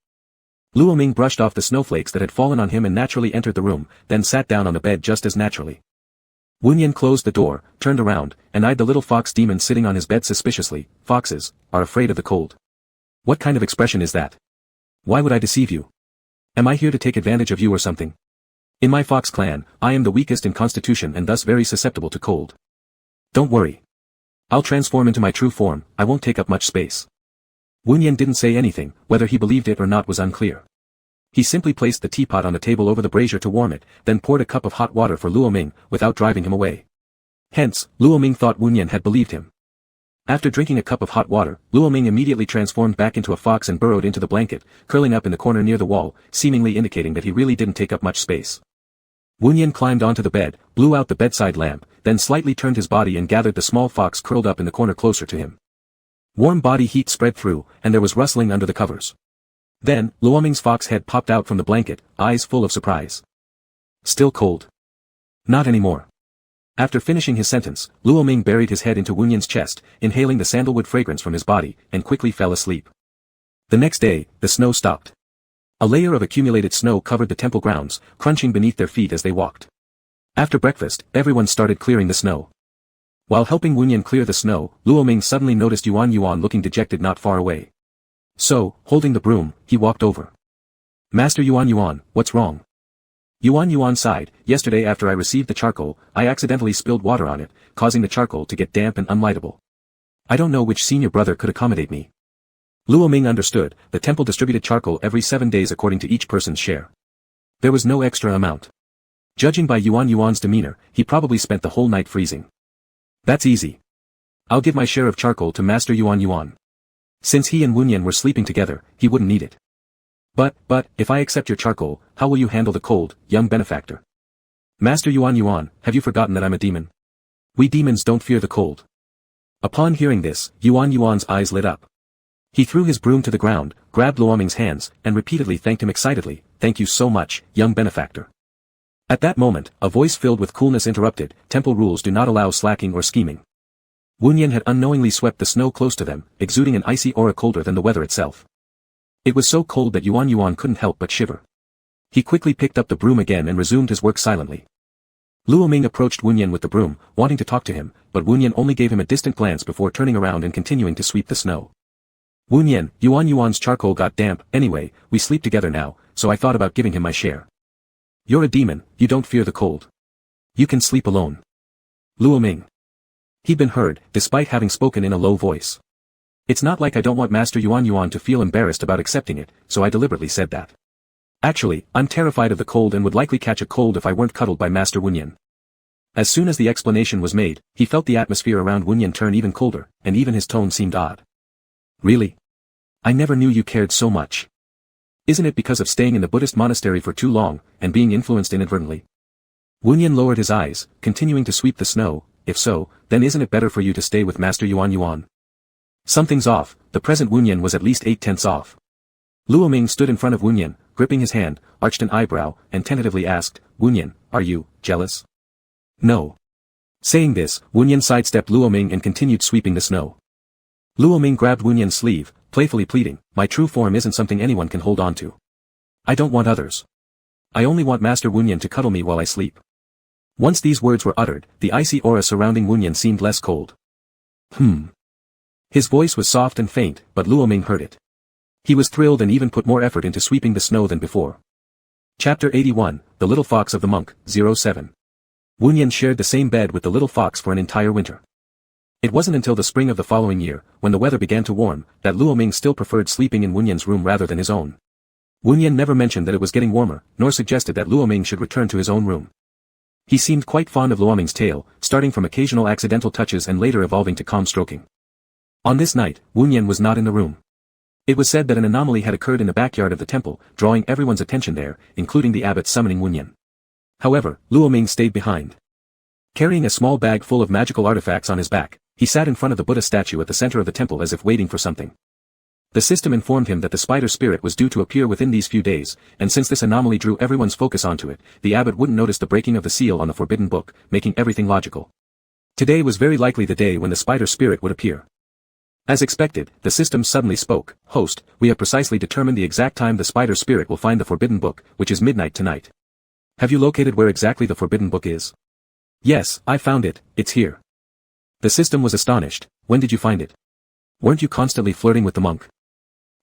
Luoming brushed off the snowflakes that had fallen on him and naturally entered the room, then sat down on the bed just as naturally. Wunyan closed the door, turned around, and eyed the little fox demon sitting on his bed suspiciously. Foxes are afraid of the cold. What kind of expression is that? Why would I deceive you? Am I here to take advantage of you or something? In my fox clan, I am the weakest in constitution and thus very susceptible to cold. Don't worry. I'll transform into my true form, I won't take up much space. Wu Yan didn't say anything, whether he believed it or not was unclear. He simply placed the teapot on the table over the brazier to warm it, then poured a cup of hot water for Luo Ming, without driving him away. Hence, Luo Ming thought Wu Yan had believed him. After drinking a cup of hot water, Luo Ming immediately transformed back into a fox and burrowed into the blanket, curling up in the corner near the wall, seemingly indicating that he really didn't take up much space. Wu Yan climbed onto the bed, blew out the bedside lamp, then slightly turned his body and gathered the small fox curled up in the corner closer to him. Warm body heat spread through, and there was rustling under the covers. Then, Luo Ming's fox head popped out from the blanket, eyes full of surprise. Still cold? Not anymore. After finishing his sentence, Luo Ming buried his head into Wu Yan's chest, inhaling the sandalwood fragrance from his body, and quickly fell asleep. The next day, the snow stopped. A layer of accumulated snow covered the temple grounds, crunching beneath their feet as they walked. After breakfast, everyone started clearing the snow. While helping Wu Yan clear the snow, Luo Ming suddenly noticed Yuan looking dejected not far away. So, holding the broom, he walked over. Master Yuan, what's wrong? Yuan sighed. Yesterday after I received the charcoal, I accidentally spilled water on it, causing the charcoal to get damp and unlightable. I don't know which senior brother could accommodate me. Luo Ming understood, the temple distributed charcoal every 7 days according to each person's share. There was no extra amount. Judging by Yuan's demeanor, he probably spent the whole night freezing. That's easy. I'll give my share of charcoal to Master Yuan. Since he and Wu Yan were sleeping together, he wouldn't need it. But, if I accept your charcoal, how will you handle the cold, young benefactor? Master Yuan, have you forgotten that I'm a demon? We demons don't fear the cold. Upon hearing this, Yuan's eyes lit up. He threw his broom to the ground, grabbed Luo Ming's hands, and repeatedly thanked him excitedly, "Thank you so much, young benefactor." At that moment, a voice filled with coolness interrupted, "Temple rules do not allow slacking or scheming." Wu Yan had unknowingly swept the snow close to them, exuding an icy aura colder than the weather itself. It was so cold that Yuan couldn't help but shiver. He quickly picked up the broom again and resumed his work silently. Luo Ming approached Wu Yan with the broom, wanting to talk to him, but Wu Yan only gave him a distant glance before turning around and continuing to sweep the snow. Wu Yan, Yuan's charcoal got damp. Anyway, we sleep together now, so I thought about giving him my share. You're a demon, you don't fear the cold. You can sleep alone. Luo Ming. He'd been heard, despite having spoken in a low voice. It's not like I don't want Master Yuan to feel embarrassed about accepting it, so I deliberately said that. Actually, I'm terrified of the cold and would likely catch a cold if I weren't cuddled by Master Wu Yan. As soon as the explanation was made, he felt the atmosphere around Wu Yan turn even colder, and even his tone seemed odd. Really? I never knew you cared so much. Isn't it because of staying in the Buddhist monastery for too long, and being influenced inadvertently? Wu Yan lowered his eyes, continuing to sweep the snow. If so, then isn't it better for you to stay with Master Yuan? Something's off. The present Wu Yan was at least 8/10 off. Luo Ming stood in front of Wu Yan, gripping his hand, arched an eyebrow, and tentatively asked, "Wu Yan, are you jealous?" No. Saying this, Wu Yan sidestepped Luo Ming and continued sweeping the snow. Luo Ming grabbed Wu Yan's sleeve, playfully pleading, "My true form isn't something anyone can hold on to. I don't want others. I only want Master Wu Yan to cuddle me while I sleep." Once these words were uttered, the icy aura surrounding Wu Yan seemed less cold. His voice was soft and faint, but Luo Ming heard it. He was thrilled and even put more effort into sweeping the snow than before. Chapter 81, The Little Fox of the Monk, 07. Wu Yan shared the same bed with the little fox for an entire winter. It wasn't until the spring of the following year, when the weather began to warm, that Luo Ming still preferred sleeping in Wu Yan's room rather than his own. Wu Yan never mentioned that it was getting warmer, nor suggested that Luo Ming should return to his own room. He seemed quite fond of Luo Ming's tail, starting from occasional accidental touches and later evolving to calm stroking. On this night, Wu Yan was not in the room. It was said that an anomaly had occurred in the backyard of the temple, drawing everyone's attention there, including the abbot summoning Wu Yan. However, Luo Ming stayed behind. Carrying a small bag full of magical artifacts on his back, he sat in front of the Buddha statue at the center of the temple as if waiting for something. The system informed him that the spider spirit was due to appear within these few days, and since this anomaly drew everyone's focus onto it, the abbot wouldn't notice the breaking of the seal on the forbidden book, making everything logical. Today was very likely the day when the spider spirit would appear. As expected, the system suddenly spoke, "Host, we have precisely determined the exact time the spider spirit will find the forbidden book, which is midnight tonight. Have you located where exactly the forbidden book is?" "Yes, I found it, it's here." The system was astonished. "When did you find it? Weren't you constantly flirting with the monk?"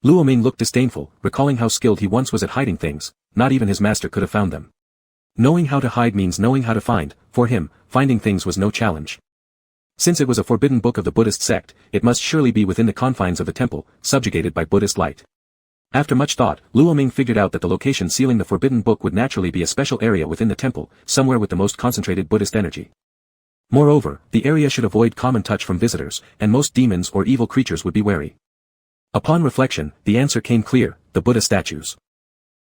Luo Ming looked disdainful, recalling how skilled he once was at hiding things. Not even his master could have found them. Knowing how to hide means knowing how to find. For him, finding things was no challenge. Since it was a forbidden book of the Buddhist sect, it must surely be within the confines of the temple, subjugated by Buddhist light. After much thought, Luo Ming figured out that the location sealing the forbidden book would naturally be a special area within the temple, somewhere with the most concentrated Buddhist energy. Moreover, the area should avoid common touch from visitors, and most demons or evil creatures would be wary. Upon reflection, the answer came clear: the Buddha statues.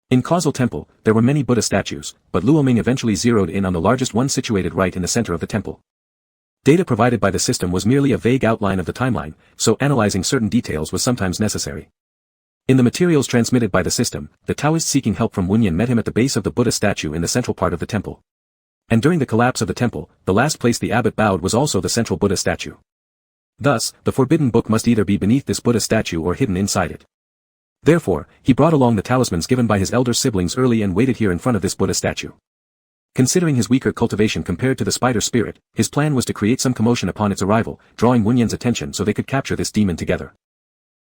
In Causal Temple, there were many Buddha statues, but Luo Ming eventually zeroed in on the largest one situated right in the center of the temple. Data provided by the system was merely a vague outline of the timeline, so analyzing certain details was sometimes necessary. In the materials transmitted by the system, the Taoist seeking help from Wunyan met him at the base of the Buddha statue in the central part of the temple. And during the collapse of the temple, the last place the abbot bowed was also the central Buddha statue. Thus, the forbidden book must either be beneath this Buddha statue or hidden inside it. Therefore, he brought along the talismans given by his elder siblings early and waited here in front of this Buddha statue. Considering his weaker cultivation compared to the spider spirit, his plan was to create some commotion upon its arrival, drawing Wunyan's attention so they could capture this demon together.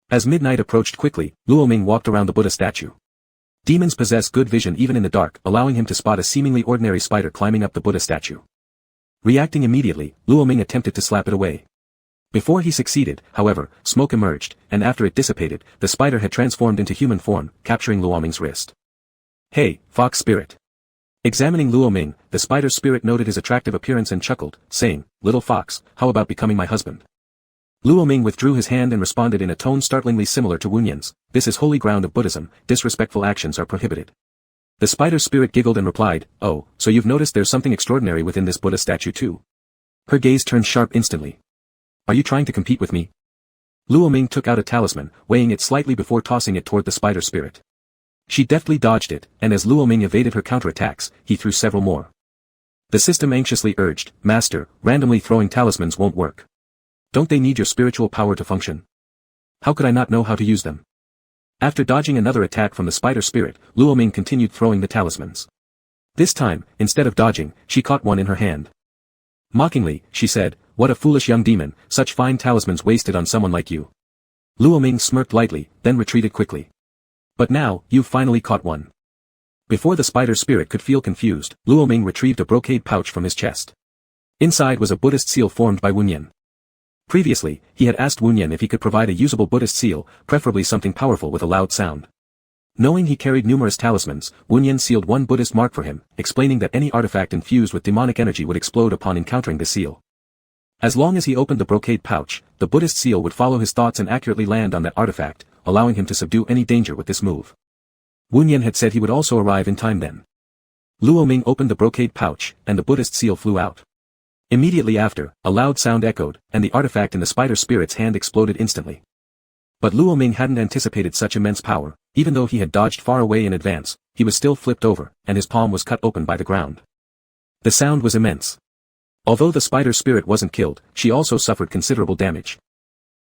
As midnight approached quickly, Luo Ming walked around the Buddha statue. Demons possess good vision even in the dark, allowing him to spot a seemingly ordinary spider climbing up the Buddha statue. Reacting immediately, Luo Ming attempted to slap it away. Before he succeeded, however, smoke emerged, and after it dissipated, the spider had transformed into human form, capturing Luo Ming's wrist. "Hey, fox spirit." Examining Luo Ming, the spider spirit noted his attractive appearance and chuckled, saying, "Little fox, how about becoming my husband?" Luo Ming withdrew his hand and responded in a tone startlingly similar to Wunyan's, "This is holy ground of Buddhism, disrespectful actions are prohibited." The spider spirit giggled and replied, "Oh, so you've noticed there's something extraordinary within this Buddha statue too?" Her gaze turned sharp instantly. "Are you trying to compete with me?" Luo Ming took out a talisman, weighing it slightly before tossing it toward the spider spirit. She deftly dodged it, and as Luo Ming evaded her counterattacks, he threw several more. The system anxiously urged, "Master, randomly throwing talismans won't work. Don't they need your spiritual power to function? How could I not know how to use them?" After dodging another attack from the spider spirit, Luo Ming continued throwing the talismans. This time, instead of dodging, she caught one in her hand. Mockingly, she said, "What a foolish young demon, such fine talismans wasted on someone like you." Luo Ming smirked lightly, then retreated quickly. "But now, you've finally caught one." Before the spider spirit could feel confused, Luo Ming retrieved a brocade pouch from his chest. Inside was a Buddhist seal formed by Wunyan. Previously, he had asked Wunyan if he could provide a usable Buddhist seal, preferably something powerful with a loud sound. Knowing he carried numerous talismans, Wunyan sealed one Buddhist mark for him, explaining that any artifact infused with demonic energy would explode upon encountering the seal. As long as he opened the brocade pouch, the Buddhist seal would follow his thoughts and accurately land on that artifact, allowing him to subdue any danger with this move. Wunyan had said he would also arrive in time then. Luo Ming opened the brocade pouch, and the Buddhist seal flew out. Immediately after, a loud sound echoed, and the artifact in the spider spirit's hand exploded instantly. But Luo Ming hadn't anticipated such immense power. Even though he had dodged far away in advance, he was still flipped over, and his palm was cut open by the ground. The sound was immense. Although the spider spirit wasn't killed, she also suffered considerable damage.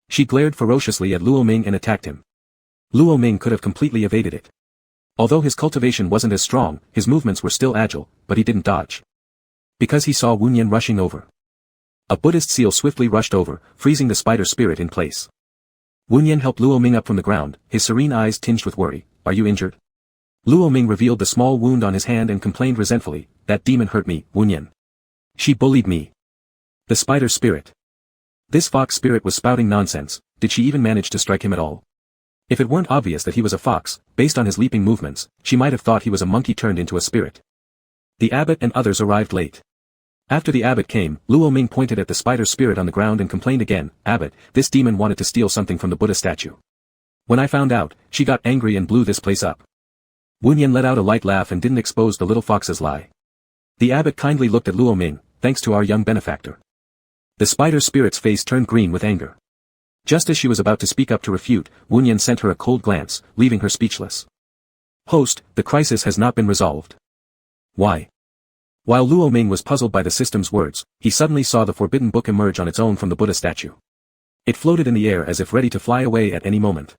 She glared ferociously at Luo Ming and attacked him. Luo Ming could have completely evaded it. Although his cultivation wasn't as strong, his movements were still agile, but he didn't dodge. Because he saw Wunyan rushing over. A Buddhist seal swiftly rushed over, freezing the spider spirit in place. Wunyan helped Luo Ming up from the ground, his serene eyes tinged with worry. "Are you injured?" Luo Ming revealed the small wound on his hand and complained resentfully, "That demon hurt me, Wunyan. She bullied me." The spider spirit. This fox spirit was spouting nonsense. Did she even manage to strike him at all? If it weren't obvious that he was a fox, based on his leaping movements, she might have thought he was a monkey turned into a spirit. The abbot and others arrived late. After the abbot came, Luo Ming pointed at the spider spirit on the ground and complained again, "Abbot, this demon wanted to steal something from the Buddha statue. When I found out, she got angry and blew this place up." Wunyan let out a light laugh and didn't expose the little fox's lie. The abbot kindly looked at Luo Ming, "Thanks to our young benefactor." The spider spirit's face turned green with anger. Just as she was about to speak up to refute, Wunyan sent her a cold glance, leaving her speechless. "Host, the crisis has not been resolved." "Why?" While Luo Ming was puzzled by the system's words, he suddenly saw the forbidden book emerge on its own from the Buddha statue. It floated in the air as if ready to fly away at any moment.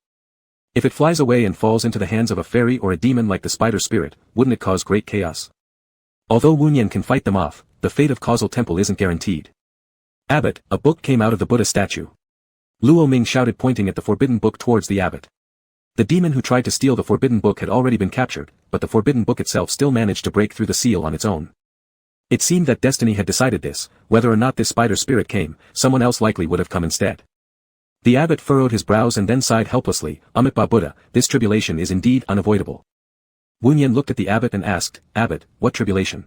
If it flies away and falls into the hands of a fairy or a demon like the spider spirit, wouldn't it cause great chaos? Although Wunyan can fight them off, the fate of Causal Temple isn't guaranteed. "Abbot, a book came out of the Buddha statue." Luo Ming shouted, pointing at the forbidden book towards the abbot. The demon who tried to steal the forbidden book had already been captured, but the forbidden book itself still managed to break through the seal on its own. It seemed that destiny had decided this. Whether or not this spider spirit came, someone else likely would have come instead. The abbot furrowed his brows and then sighed helplessly. Amitabha Buddha, this tribulation is indeed unavoidable. Wunyan looked at the abbot and asked, Abbot, what tribulation?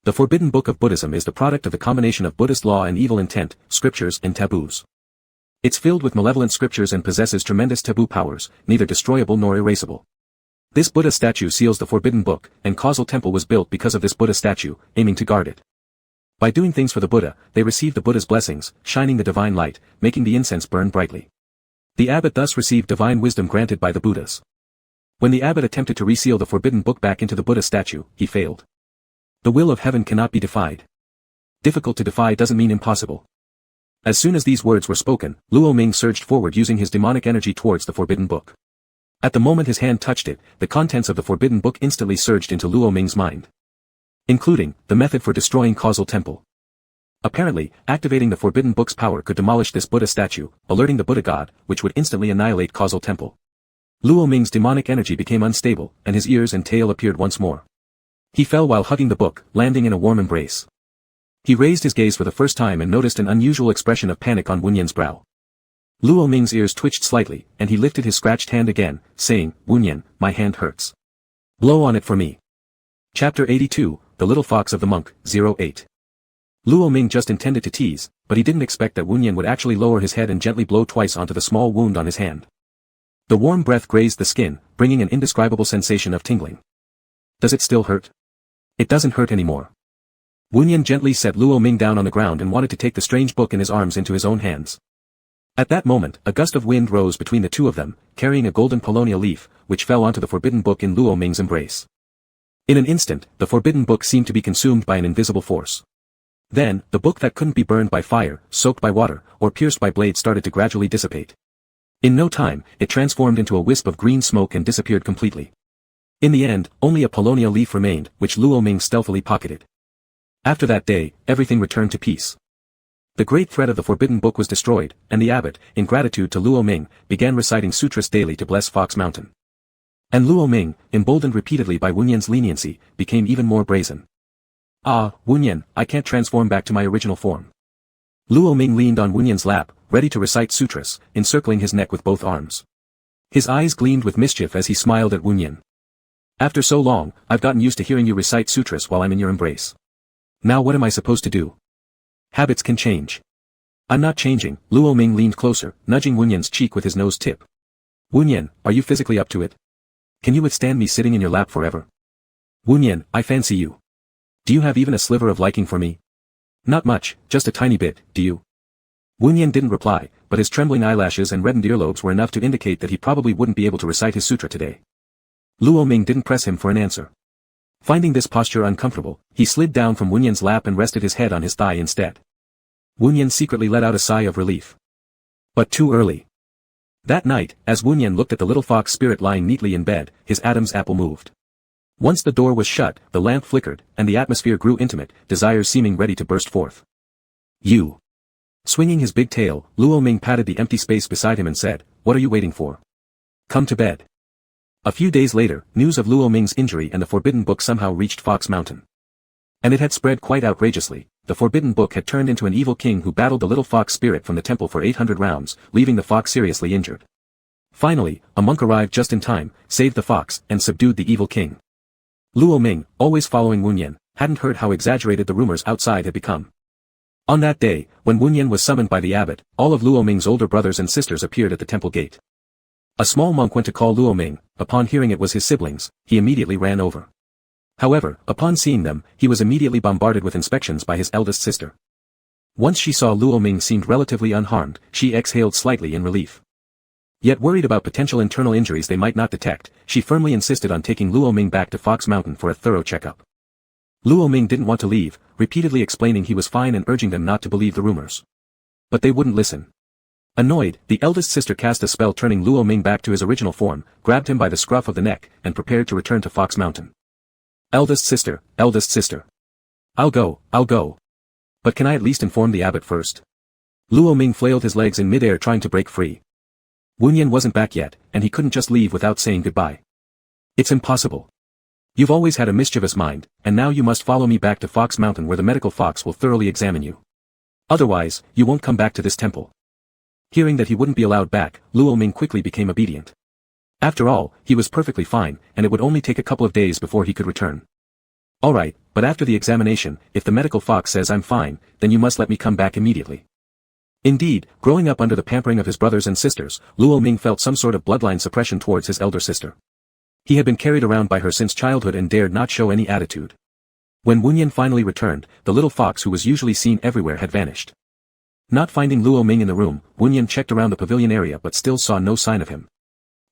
The forbidden book of Buddhism is the product of the combination of Buddhist law and evil intent, scriptures and taboos. It's filled with malevolent scriptures and possesses tremendous taboo powers, neither destroyable nor erasable. This Buddha statue seals the forbidden book, and causal temple was built because of this Buddha statue, aiming to guard it. By doing things for the Buddha, they received the Buddha's blessings, shining the divine light, making the incense burn brightly. The abbot thus received divine wisdom granted by the Buddhas. When the abbot attempted to reseal the forbidden book back into the Buddha statue, he failed. The will of heaven cannot be defied. Difficult to defy doesn't mean impossible. As soon as these words were spoken, Luo Ming surged forward using his demonic energy towards the forbidden book. At the moment his hand touched it, the contents of the forbidden book instantly surged into Luo Ming's mind. Including, the method for destroying causal temple. Apparently, activating the forbidden book's power could demolish this Buddha statue, alerting the Buddha god, which would instantly annihilate causal temple. Luo Ming's demonic energy became unstable, and his ears and tail appeared once more. He fell while hugging the book, landing in a warm embrace. He raised his gaze for the first time and noticed an unusual expression of panic on Wunyan's brow. Luo Ming's ears twitched slightly, and he lifted his scratched hand again, saying, Wunyan, my hand hurts. Blow on it for me. Chapter 82, The Little Fox of the Monk, 08. Luo Ming just intended to tease, but he didn't expect that Wunyan would actually lower his head and gently blow twice onto the small wound on his hand. The warm breath grazed the skin, bringing an indescribable sensation of tingling. Does it still hurt? It doesn't hurt anymore. Wunyan gently set Luo Ming down on the ground and wanted to take the strange book in his arms into his own hands. At that moment, a gust of wind rose between the two of them, carrying a golden paulownia leaf, which fell onto the forbidden book in Luo Ming's embrace. In an instant, the forbidden book seemed to be consumed by an invisible force. Then, the book that couldn't be burned by fire, soaked by water, or pierced by blades started to gradually dissipate. In no time, it transformed into a wisp of green smoke and disappeared completely. In the end, only a paulownia leaf remained, which Luo Ming stealthily pocketed. After that day, everything returned to peace. The great threat of the forbidden book was destroyed, and the abbot, in gratitude to Luo Ming, began reciting sutras daily to bless Fox Mountain. And Luo Ming, emboldened repeatedly by Wunyan's leniency, became even more brazen. Ah, Wunyan, I can't transform back to my original form. Luo Ming leaned on Wunyan's lap, ready to recite sutras, encircling his neck with both arms. His eyes gleamed with mischief as he smiled at Wunyan. After so long, I've gotten used to hearing you recite sutras while I'm in your embrace. Now what am I supposed to do? Habits can change. I'm not changing. Luo Ming leaned closer, nudging Wunyan's cheek with his nose tip. Wunyan, are you physically up to it? Can you withstand me sitting in your lap forever? Wunyan, I fancy you. Do you have even a sliver of liking for me? Not much, just a tiny bit, do you? Wunyan didn't reply, but his trembling eyelashes and reddened earlobes were enough to indicate that he probably wouldn't be able to recite his sutra today. Luo Ming didn't press him for an answer. Finding this posture uncomfortable, he slid down from Wunyan's lap and rested his head on his thigh instead. Wunyan secretly let out a sigh of relief. But too early. That night, as Wunyan looked at the little fox spirit lying neatly in bed, his Adam's apple moved. Once the door was shut, the lamp flickered, and the atmosphere grew intimate, desires seeming ready to burst forth. You. Swinging his big tail, Luo Ming patted the empty space beside him and said, What are you waiting for? Come to bed. A few days later, news of Luo Ming's injury and the forbidden book somehow reached Fox Mountain. And it had spread quite outrageously. The forbidden book had turned into an evil king who battled the little fox spirit from the temple for 800 rounds, leaving the fox seriously injured. Finally, a monk arrived just in time, saved the fox, and subdued the evil king. Luo Ming, always following Wunyan, hadn't heard how exaggerated the rumors outside had become. On that day, when Wunyan was summoned by the abbot, all of Luo Ming's older brothers and sisters appeared at the temple gate. A small monk went to call Luo Ming. Upon hearing it was his siblings, he immediately ran over. However, upon seeing them, he was immediately bombarded with inspections by his eldest sister. Once she saw Luo Ming seemed relatively unharmed, she exhaled slightly in relief. Yet worried about potential internal injuries they might not detect, she firmly insisted on taking Luo Ming back to Fox Mountain for a thorough checkup. Luo Ming didn't want to leave, repeatedly explaining he was fine and urging them not to believe the rumors. But they wouldn't listen. Annoyed, the eldest sister cast a spell turning Luo Ming back to his original form, grabbed him by the scruff of the neck, and prepared to return to Fox Mountain. Eldest sister, eldest sister. I'll go. But can I at least inform the abbot first? Luo Ming flailed his legs in midair trying to break free. Wunyan wasn't back yet, and he couldn't just leave without saying goodbye. It's impossible. You've always had a mischievous mind, and now you must follow me back to Fox Mountain where the medical fox will thoroughly examine you. Otherwise, you won't come back to this temple. Hearing that he wouldn't be allowed back, Luo Ming quickly became obedient. After all, he was perfectly fine, and it would only take a couple of days before he could return. Alright, but after the examination, if the medical fox says I'm fine, then you must let me come back immediately. Indeed, growing up under the pampering of his brothers and sisters, Luo Ming felt some sort of bloodline suppression towards his elder sister. He had been carried around by her since childhood and dared not show any attitude. When Wunyan finally returned, the little fox who was usually seen everywhere had vanished. Not finding Luo Ming in the room, Wunyan checked around the pavilion area but still saw no sign of him.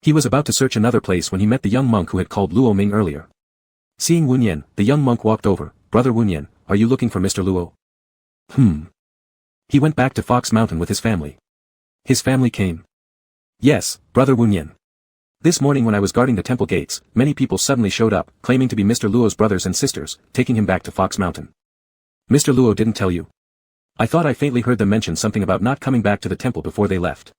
He was about to search another place when he met the young monk who had called Luo Ming earlier. Seeing Wunyan, the young monk walked over. "Brother Wunyan, are you looking for Mr. Luo?" He went back to Fox Mountain with his family. His family came. "Yes, Brother Wunyan. This morning when I was guarding the temple gates, many people suddenly showed up, claiming to be Mr. Luo's brothers and sisters, taking him back to Fox Mountain." "Mr. Luo didn't tell you?" "I thought I faintly heard them mention something about not coming back to the temple before they left."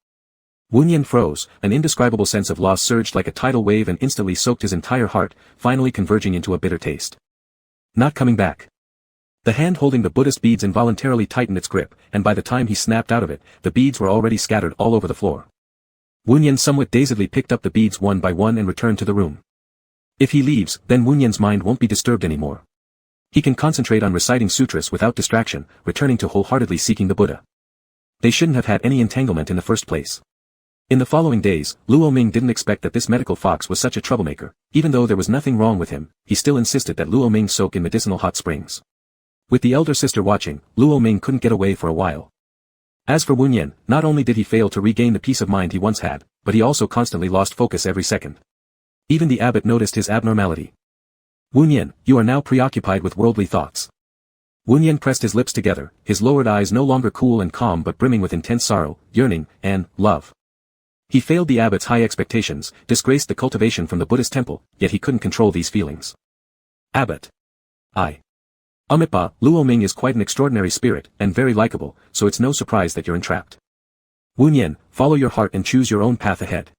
Wunyan froze, an indescribable sense of loss surged like a tidal wave and instantly soaked his entire heart, finally converging into a bitter taste. Not coming back. The hand holding the Buddhist beads involuntarily tightened its grip, and by the time he snapped out of it, the beads were already scattered all over the floor. Wunyan somewhat dazedly picked up the beads one by one and returned to the room. If he leaves, then Wunyan's mind won't be disturbed anymore. He can concentrate on reciting sutras without distraction, returning to wholeheartedly seeking the Buddha. They shouldn't have had any entanglement in the first place. In the following days, Luo Ming didn't expect that this medical fox was such a troublemaker. Even though there was nothing wrong with him, he still insisted that Luo Ming soak in medicinal hot springs. With the elder sister watching, Luo Ming couldn't get away for a while. As for Wunyan, not only did he fail to regain the peace of mind he once had, but he also constantly lost focus every second. Even the abbot noticed his abnormality. "Wunyan, you are now preoccupied with worldly thoughts." Wunyan pressed his lips together, his lowered eyes no longer cool and calm but brimming with intense sorrow, yearning, and love. He failed the abbot's high expectations, disgraced the cultivation from the Buddhist temple, yet he couldn't control these feelings. "Abbot. Amipa, Luo Ming is quite an extraordinary spirit, and very likable, so it's no surprise that you're entrapped. Wunyan, follow your heart and choose your own path ahead.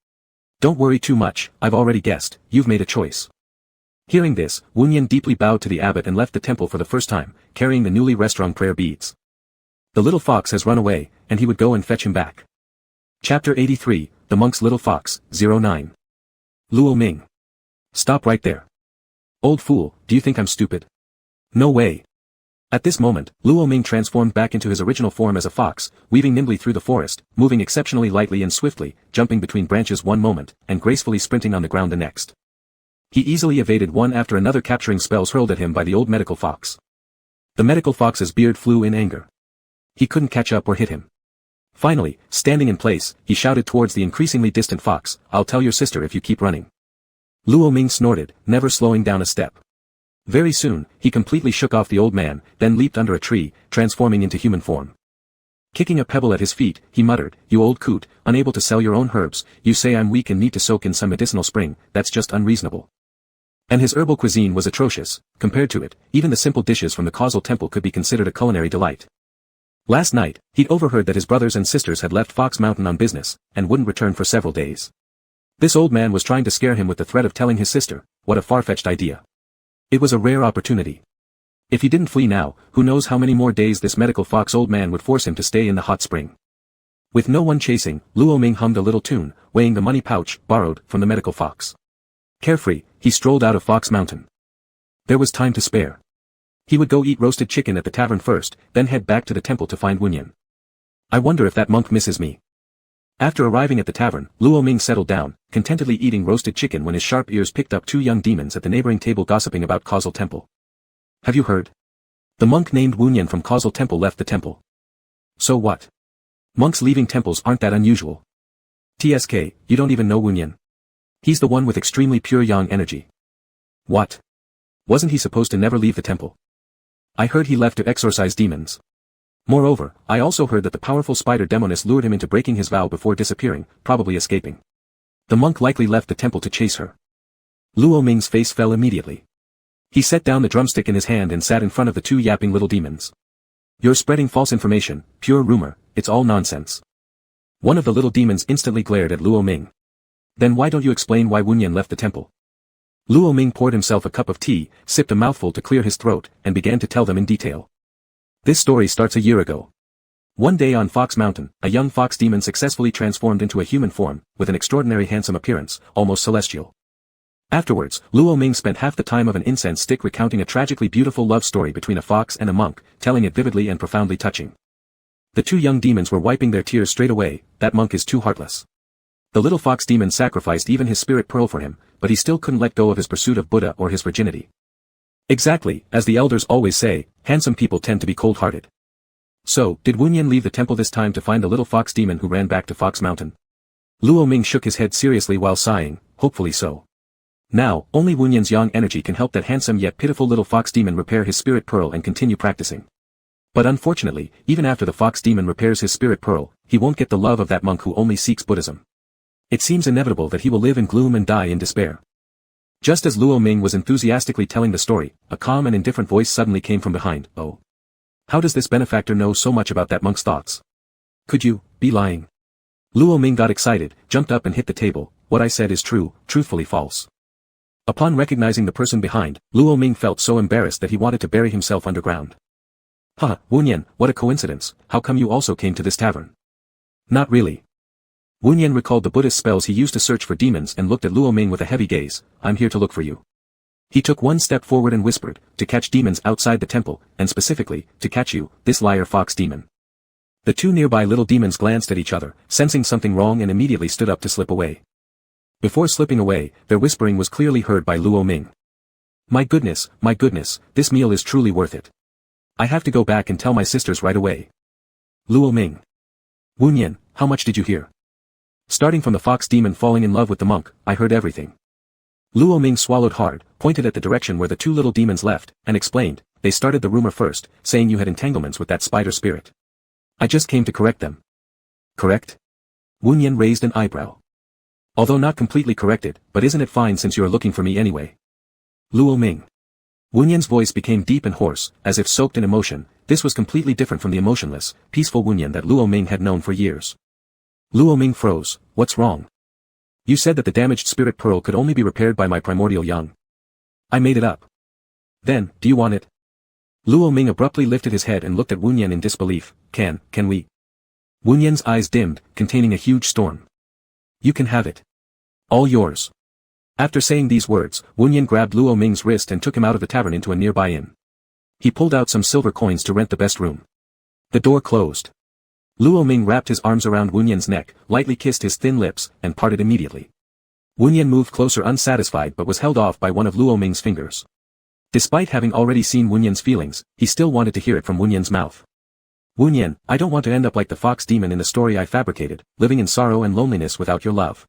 Don't worry too much, I've already guessed, you've made a choice." Hearing this, Wunyan deeply bowed to the abbot and left the temple for the first time, carrying the newly restrung prayer beads. The little fox has run away, and he would go and fetch him back. Chapter 83, The Monk's Little Fox, 09. Luo Ming. Stop right there. Old fool, do you think I'm stupid? No way. At this moment, Luo Ming transformed back into his original form as a fox, weaving nimbly through the forest, moving exceptionally lightly and swiftly, jumping between branches one moment, and gracefully sprinting on the ground the next. He easily evaded one after another capturing spells hurled at him by the old medical fox. The medical fox's beard flew in anger. He couldn't catch up or hit him. Finally, standing in place, he shouted towards the increasingly distant fox, "I'll tell your sister if you keep running." Luo Ming snorted, never slowing down a step. Very soon, he completely shook off the old man, then leaped under a tree, transforming into human form. Kicking a pebble at his feet, he muttered, "You old coot, unable to sell your own herbs, you say I'm weak and need to soak in some medicinal spring, that's just unreasonable." And his herbal cuisine was atrocious. Compared to it, even the simple dishes from the causal temple could be considered a culinary delight. Last night, he'd overheard that his brothers and sisters had left Fox Mountain on business, and wouldn't return for several days. This old man was trying to scare him with the threat of telling his sister. What a far-fetched idea. It was a rare opportunity. If he didn't flee now, who knows how many more days this medical fox old man would force him to stay in the hot spring. With no one chasing, Luo Ming hummed a little tune, weighing the money pouch, borrowed, from the medical fox. Carefree, he strolled out of Fox Mountain. There was time to spare. He would go eat roasted chicken at the tavern first, then head back to the temple to find Wunyan. I wonder if that monk misses me. After arriving at the tavern, Luo Ming settled down, contentedly eating roasted chicken when his sharp ears picked up two young demons at the neighboring table gossiping about Causal Temple. Have you heard? The monk named Wunyan from Causal Temple left the temple. So what? Monks leaving temples aren't that unusual. TSK, you don't even know Wunyan. He's the one with extremely pure yang energy. What? Wasn't he supposed to never leave the temple? I heard he left to exorcise demons. Moreover, I also heard that the powerful spider demoness lured him into breaking his vow before disappearing, probably escaping. The monk likely left the temple to chase her. Luo Ming's face fell immediately. He set down the drumstick in his hand and sat in front of the two yapping little demons. You're spreading false information, pure rumor, it's all nonsense. One of the little demons instantly glared at Luo Ming. Then why don't you explain why Wunyan left the temple? Luo Ming poured himself a cup of tea, sipped a mouthful to clear his throat, and began to tell them in detail. This story starts a year ago. One day on Fox Mountain, a young fox demon successfully transformed into a human form, with an extraordinary handsome appearance, almost celestial. Afterwards, Luo Ming spent half the time of an incense stick recounting a tragically beautiful love story between a fox and a monk, telling it vividly and profoundly touching. The two young demons were wiping their tears straight away. That monk is too heartless. The little fox demon sacrificed even his spirit pearl for him, but he still couldn't let go of his pursuit of Buddha or his virginity. Exactly, as the elders always say, handsome people tend to be cold-hearted. So, did Wunyan leave the temple this time to find the little fox demon who ran back to Fox Mountain? Luo Ming shook his head seriously while sighing, hopefully so. Now, only Wunyan's yang energy can help that handsome yet pitiful little fox demon repair his spirit pearl and continue practicing. But unfortunately, even after the fox demon repairs his spirit pearl, he won't get the love of that monk who only seeks Buddhism. It seems inevitable that he will live in gloom and die in despair. Just as Luo Ming was enthusiastically telling the story, a calm and indifferent voice suddenly came from behind. Oh. How does this benefactor know so much about that monk's thoughts? Could you be lying? Luo Ming got excited, jumped up and hit the table. What I said is true, truthfully false. Upon recognizing the person behind, Luo Ming felt so embarrassed that he wanted to bury himself underground. Huh, Wunyan, what a coincidence, how come you also came to this tavern? Not really. Wunyan recalled the Buddhist spells he used to search for demons and looked at Luo Ming with a heavy gaze. I'm here to look for you. He took one step forward and whispered, to catch demons outside the temple, and specifically, to catch you, this liar fox demon. The two nearby little demons glanced at each other, sensing something wrong and immediately stood up to slip away. Before slipping away, their whispering was clearly heard by Luo Ming. My goodness, this meal is truly worth it. I have to go back and tell my sisters right away. Luo Ming. Wunyan, how much did you hear? Starting from the fox demon falling in love with the monk, I heard everything. Luo Ming swallowed hard, pointed at the direction where the two little demons left, and explained, they started the rumor first, saying you had entanglements with that spider spirit. I just came to correct them. Correct? Wunyan raised an eyebrow. Although not completely corrected, but isn't it fine since you are looking for me anyway? Luo Ming. Wunyan's voice became deep and hoarse, as if soaked in emotion. This was completely different from the emotionless, peaceful Wunyan that Luo Ming had known for years. Luo Ming froze. What's wrong? You said that the damaged spirit pearl could only be repaired by my primordial yang. I made it up. Then, do you want it? Luo Ming abruptly lifted his head and looked at Wunyan in disbelief. Can we? Wunyan's eyes dimmed, containing a huge storm. You can have it. All yours. After saying these words, Wunyan grabbed Luo Ming's wrist and took him out of the tavern into a nearby inn. He pulled out some silver coins to rent the best room. The door closed. Luo Ming wrapped his arms around Wunyan's neck, lightly kissed his thin lips, and parted immediately. Wunyan moved closer unsatisfied but was held off by one of Luo Ming's fingers. Despite having already seen Wunyan's feelings, he still wanted to hear it from Wunyan's mouth. Wunyan, I don't want to end up like the fox demon in the story I fabricated, living in sorrow and loneliness without your love.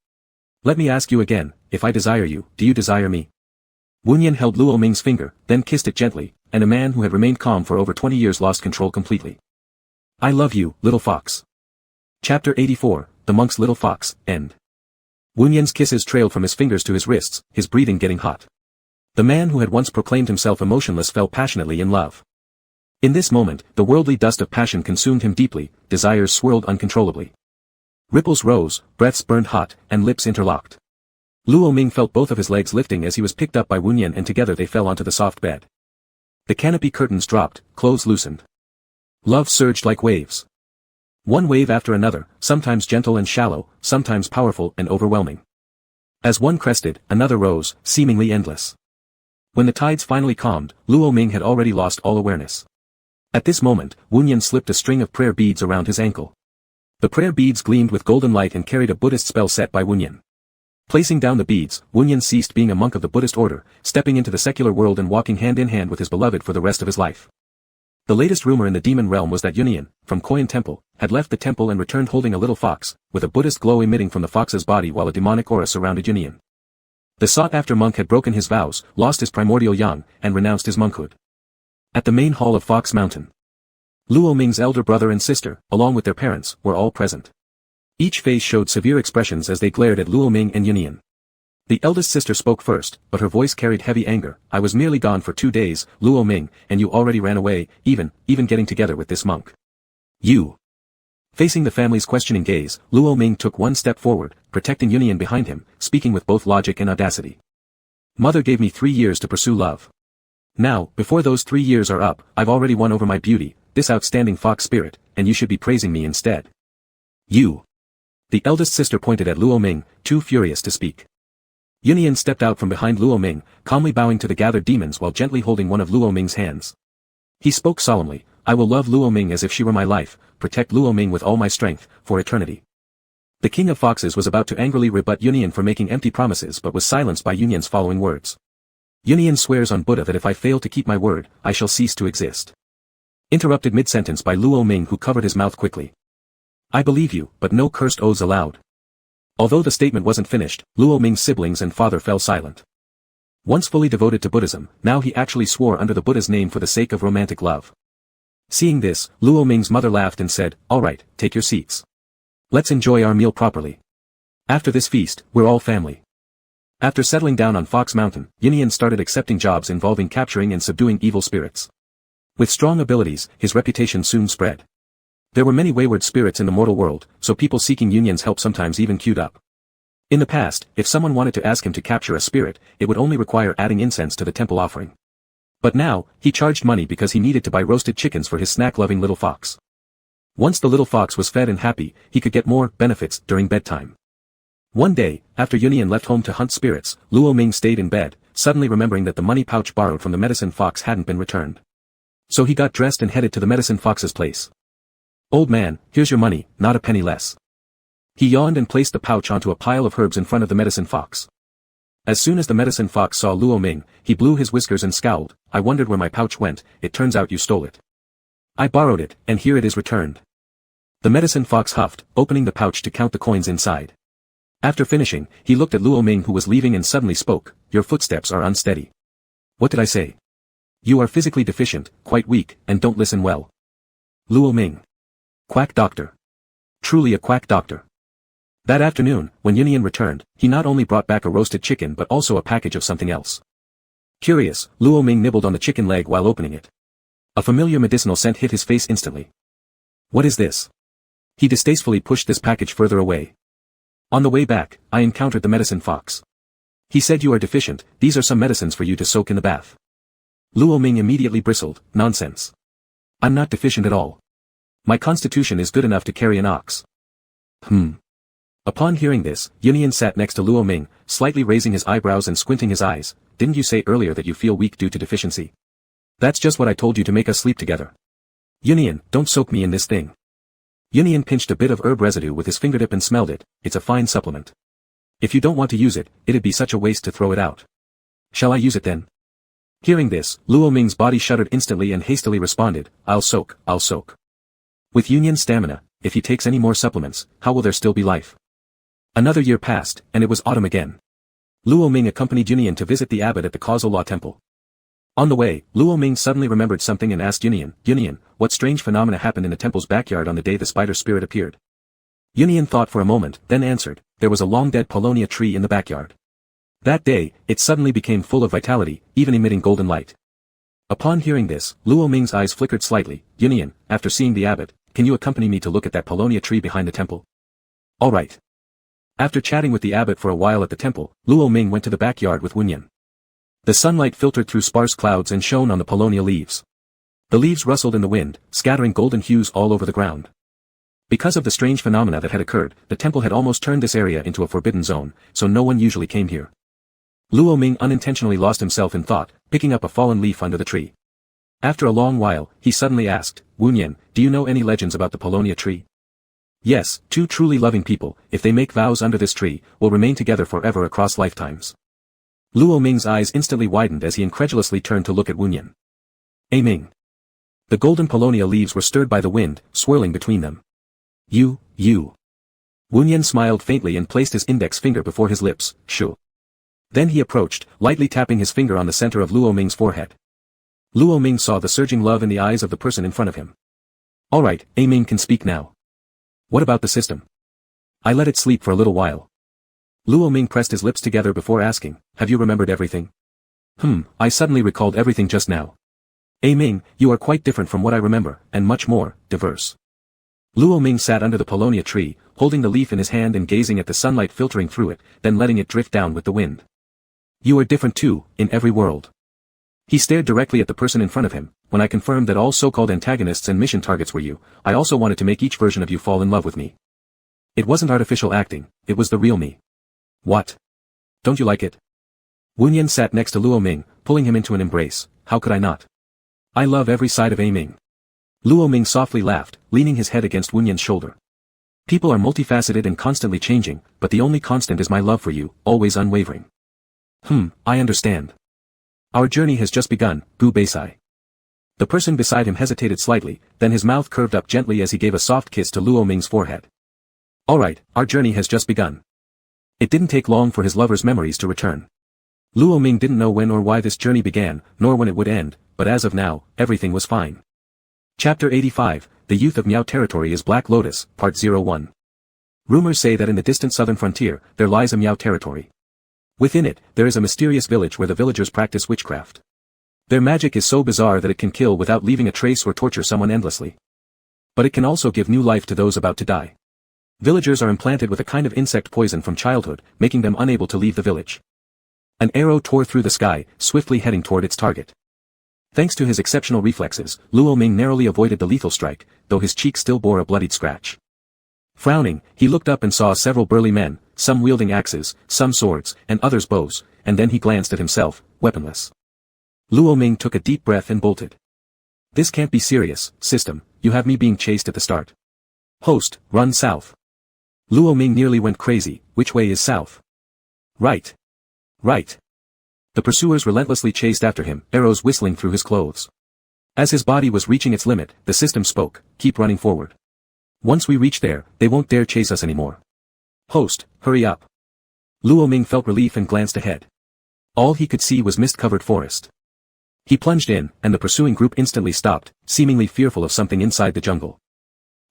Let me ask you again, if I desire you, do you desire me? Wunyan held Luo Ming's finger, then kissed it gently, and a man who had remained calm for over 20 years lost control completely. I love you, little fox. Chapter 84, The Monk's Little Fox, End. Wunyan's kisses trailed from his fingers to his wrists, his breathing getting hot. The man who had once proclaimed himself emotionless fell passionately in love. In this moment, the worldly dust of passion consumed him deeply, desires swirled uncontrollably. Ripples rose, breaths burned hot, and lips interlocked. Luo Ming felt both of his legs lifting as he was picked up by Wunyan and together they fell onto the soft bed. The canopy curtains dropped, clothes loosened. Love surged like waves. One wave after another, sometimes gentle and shallow, sometimes powerful and overwhelming. As one crested, another rose, seemingly endless. When the tides finally calmed, Luo Ming had already lost all awareness. At this moment, Wunyan slipped a string of prayer beads around his ankle. The prayer beads gleamed with golden light and carried a Buddhist spell set by Wunyan. Placing down the beads, Wunyan ceased being a monk of the Buddhist order, stepping into the secular world and walking hand in hand with his beloved for the rest of his life. The latest rumor in the demon realm was that Yunyan, from Koyan Temple, had left the temple and returned holding a little fox, with a Buddhist glow emitting from the fox's body while a demonic aura surrounded Yunyan. The sought-after monk had broken his vows, lost his primordial yang, and renounced his monkhood. At the main hall of Fox Mountain, Luo Ming's elder brother and sister, along with their parents, were all present. Each face showed severe expressions as they glared at Luo Ming and Yunyan. The eldest sister spoke first, but her voice carried heavy anger. I was merely gone for 2 days, Luo Ming, and you already ran away, even getting together with this monk. You. Facing the family's questioning gaze, Luo Ming took one step forward, protecting Yunyan behind him, speaking with both logic and audacity. Mother gave me 3 years to pursue love. Now, before those 3 years are up, I've already won over my beauty, this outstanding fox spirit, and you should be praising me instead. You. The eldest sister pointed at Luo Ming, too furious to speak. Yunyan stepped out from behind Luo Ming, calmly bowing to the gathered demons while gently holding one of Luo Ming's hands. He spoke solemnly, I will love Luo Ming as if she were my life, protect Luo Ming with all my strength, for eternity. The king of foxes was about to angrily rebut Yunyan for making empty promises but was silenced by Yunyan's following words. Yunyan swears on Buddha that if I fail to keep my word, I shall cease to exist. Interrupted mid-sentence by Luo Ming, who covered his mouth quickly. I believe you, but no cursed oaths allowed. Although the statement wasn't finished, Luo Ming's siblings and father fell silent. Once fully devoted to Buddhism, now he actually swore under the Buddha's name for the sake of romantic love. Seeing this, Luo Ming's mother laughed and said, all right, take your seats. Let's enjoy our meal properly. After this feast, we're all family. After settling down on Fox Mountain, Yunyan started accepting jobs involving capturing and subduing evil spirits. With strong abilities, his reputation soon spread. There were many wayward spirits in the mortal world, so people seeking Yunyan's help sometimes even queued up. In the past, if someone wanted to ask him to capture a spirit, it would only require adding incense to the temple offering. But now, he charged money because he needed to buy roasted chickens for his snack-loving little fox. Once the little fox was fed and happy, he could get more benefits during bedtime. One day, after Yunyan left home to hunt spirits, Luo Ming stayed in bed, suddenly remembering that the money pouch borrowed from the medicine fox hadn't been returned. So he got dressed and headed to the medicine fox's place. Old man, here's your money, not a penny less. He yawned and placed the pouch onto a pile of herbs in front of the medicine fox. As soon as the medicine fox saw Luo Ming, he blew his whiskers and scowled, I wondered where my pouch went, it turns out you stole it. I borrowed it, and here it is returned. The medicine fox huffed, opening the pouch to count the coins inside. After finishing, he looked at Luo Ming who was leaving and suddenly spoke, your footsteps are unsteady. What did I say? You are physically deficient, quite weak, and don't listen well. Luo Ming. Quack doctor. Truly a quack doctor. That afternoon, when Yunyan returned, he not only brought back a roasted chicken but also a package of something else. Curious, Luo Ming nibbled on the chicken leg while opening it. A familiar medicinal scent hit his face instantly. What is this? He distastefully pushed this package further away. On the way back, I encountered the medicine fox. He said you are deficient, these are some medicines for you to soak in the bath. Luo Ming immediately bristled, nonsense. I'm not deficient at all. My constitution is good enough to carry an ox. Upon hearing this, Yunyan sat next to Luo Ming, slightly raising his eyebrows and squinting his eyes, didn't you say earlier that you feel weak due to deficiency? That's just what I told you to make us sleep together. Yunyan, don't soak me in this thing. Yunyan pinched a bit of herb residue with his fingertip and smelled it, it's a fine supplement. If you don't want to use it, it'd be such a waste to throw it out. Shall I use it then? Hearing this, Luo Ming's body shuddered instantly and hastily responded, I'll soak. With Yunyan's stamina, if he takes any more supplements, how will there still be life? Another year passed, and it was autumn again. Luo Ming accompanied Yunyan to visit the abbot at the Causal Law Temple. On the way, Luo Ming suddenly remembered something and asked Yunyan, what strange phenomena happened in the temple's backyard on the day the spider spirit appeared? Yunyan thought for a moment, then answered, there was a long-dead paulownia tree in the backyard. That day, it suddenly became full of vitality, even emitting golden light. Upon hearing this, Luo Ming's eyes flickered slightly. Yunyan, after seeing the abbot, can you accompany me to look at that paulownia tree behind the temple? All right. After chatting with the abbot for a while at the temple, Luo Ming went to the backyard with Yunyan. The sunlight filtered through sparse clouds and shone on the paulownia leaves. The leaves rustled in the wind, scattering golden hues all over the ground. Because of the strange phenomena that had occurred, the temple had almost turned this area into a forbidden zone, so no one usually came here. Luo Ming unintentionally lost himself in thought, picking up a fallen leaf under the tree. After a long while, he suddenly asked, Yunyan, do you know any legends about the paulownia tree? Yes, two truly loving people, if they make vows under this tree, will remain together forever across lifetimes. Luo Ming's eyes instantly widened as he incredulously turned to look at Yunyan. Ming. The golden paulownia leaves were stirred by the wind, swirling between them. You. Yunyan smiled faintly and placed his index finger before his lips, shu. Then he approached, lightly tapping his finger on the center of Luo Ming's forehead. Luo Ming saw the surging love in the eyes of the person in front of him. All right, Ming can speak now. What about the system? I let it sleep for a little while. Luo Ming pressed his lips together before asking, have you remembered everything? I suddenly recalled everything just now. Ming, you are quite different from what I remember, and much more diverse. Luo Ming sat under the paulownia tree, holding the leaf in his hand and gazing at the sunlight filtering through it, then letting it drift down with the wind. You are different too, in every world. He stared directly at the person in front of him. When I confirmed that all so-called antagonists and mission targets were you, I also wanted to make each version of you fall in love with me. It wasn't artificial acting, it was the real me. What? Don't you like it? Wunyan sat next to Luo Ming, pulling him into an embrace. How could I not? I love every side of A Ming. Luo Ming softly laughed, leaning his head against Wunyan's shoulder. People are multifaceted and constantly changing, but the only constant is my love for you, always unwavering. I understand. Our journey has just begun, Gu Beisai. The person beside him hesitated slightly, then his mouth curved up gently as he gave a soft kiss to Luo Ming's forehead. Alright, our journey has just begun. It didn't take long for his lover's memories to return. Luo Ming didn't know when or why this journey began, nor when it would end, but as of now, everything was fine. Chapter 85, The Youth of Miao Territory is Black Lotus, Part 01. Rumors say that in the distant southern frontier, there lies a Miao territory. Within it, there is a mysterious village where the villagers practice witchcraft. Their magic is so bizarre that it can kill without leaving a trace or torture someone endlessly. But it can also give new life to those about to die. Villagers are implanted with a kind of insect poison from childhood, making them unable to leave the village. An arrow tore through the sky, swiftly heading toward its target. Thanks to his exceptional reflexes, Luo Ming narrowly avoided the lethal strike, though his cheek still bore a bloodied scratch. Frowning, he looked up and saw several burly men, some wielding axes, some swords, and others bows, and then he glanced at himself, weaponless. Luo Ming took a deep breath and bolted. This can't be serious, system, you have me being chased at the start. Host, run south. Luo Ming nearly went crazy. Which way is south? Right. Right. The pursuers relentlessly chased after him, arrows whistling through his clothes. As his body was reaching its limit, the system spoke, keep running forward. Once we reach there, they won't dare chase us anymore. Host, hurry up. Luo Ming felt relief and glanced ahead. All he could see was mist-covered forest. He plunged in, and the pursuing group instantly stopped, seemingly fearful of something inside the jungle.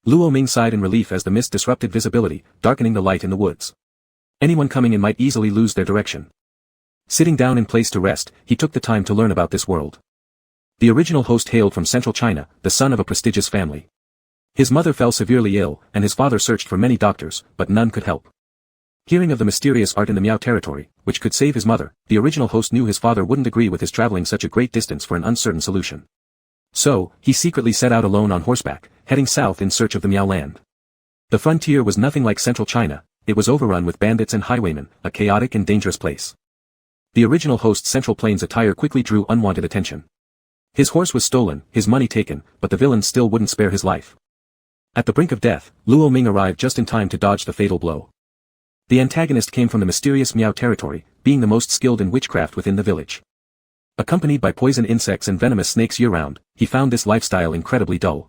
Luo Ming sighed in relief as the mist disrupted visibility, darkening the light in the woods. Anyone coming in might easily lose their direction. Sitting down in place to rest, he took the time to learn about this world. The original host hailed from central China, the son of a prestigious family. His mother fell severely ill, and his father searched for many doctors, but none could help. Hearing of the mysterious art in the Miao territory, which could save his mother, the original host knew his father wouldn't agree with his traveling such a great distance for an uncertain solution. So, he secretly set out alone on horseback, heading south in search of the Miao land. The frontier was nothing like central China, it was overrun with bandits and highwaymen, a chaotic and dangerous place. The original host's Central Plains attire quickly drew unwanted attention. His horse was stolen, his money taken, but the villains still wouldn't spare his life. At the brink of death, Luo Ming arrived just in time to dodge the fatal blow. The antagonist came from the mysterious Miao territory, being the most skilled in witchcraft within the village. Accompanied by poison insects and venomous snakes year-round, he found this lifestyle incredibly dull.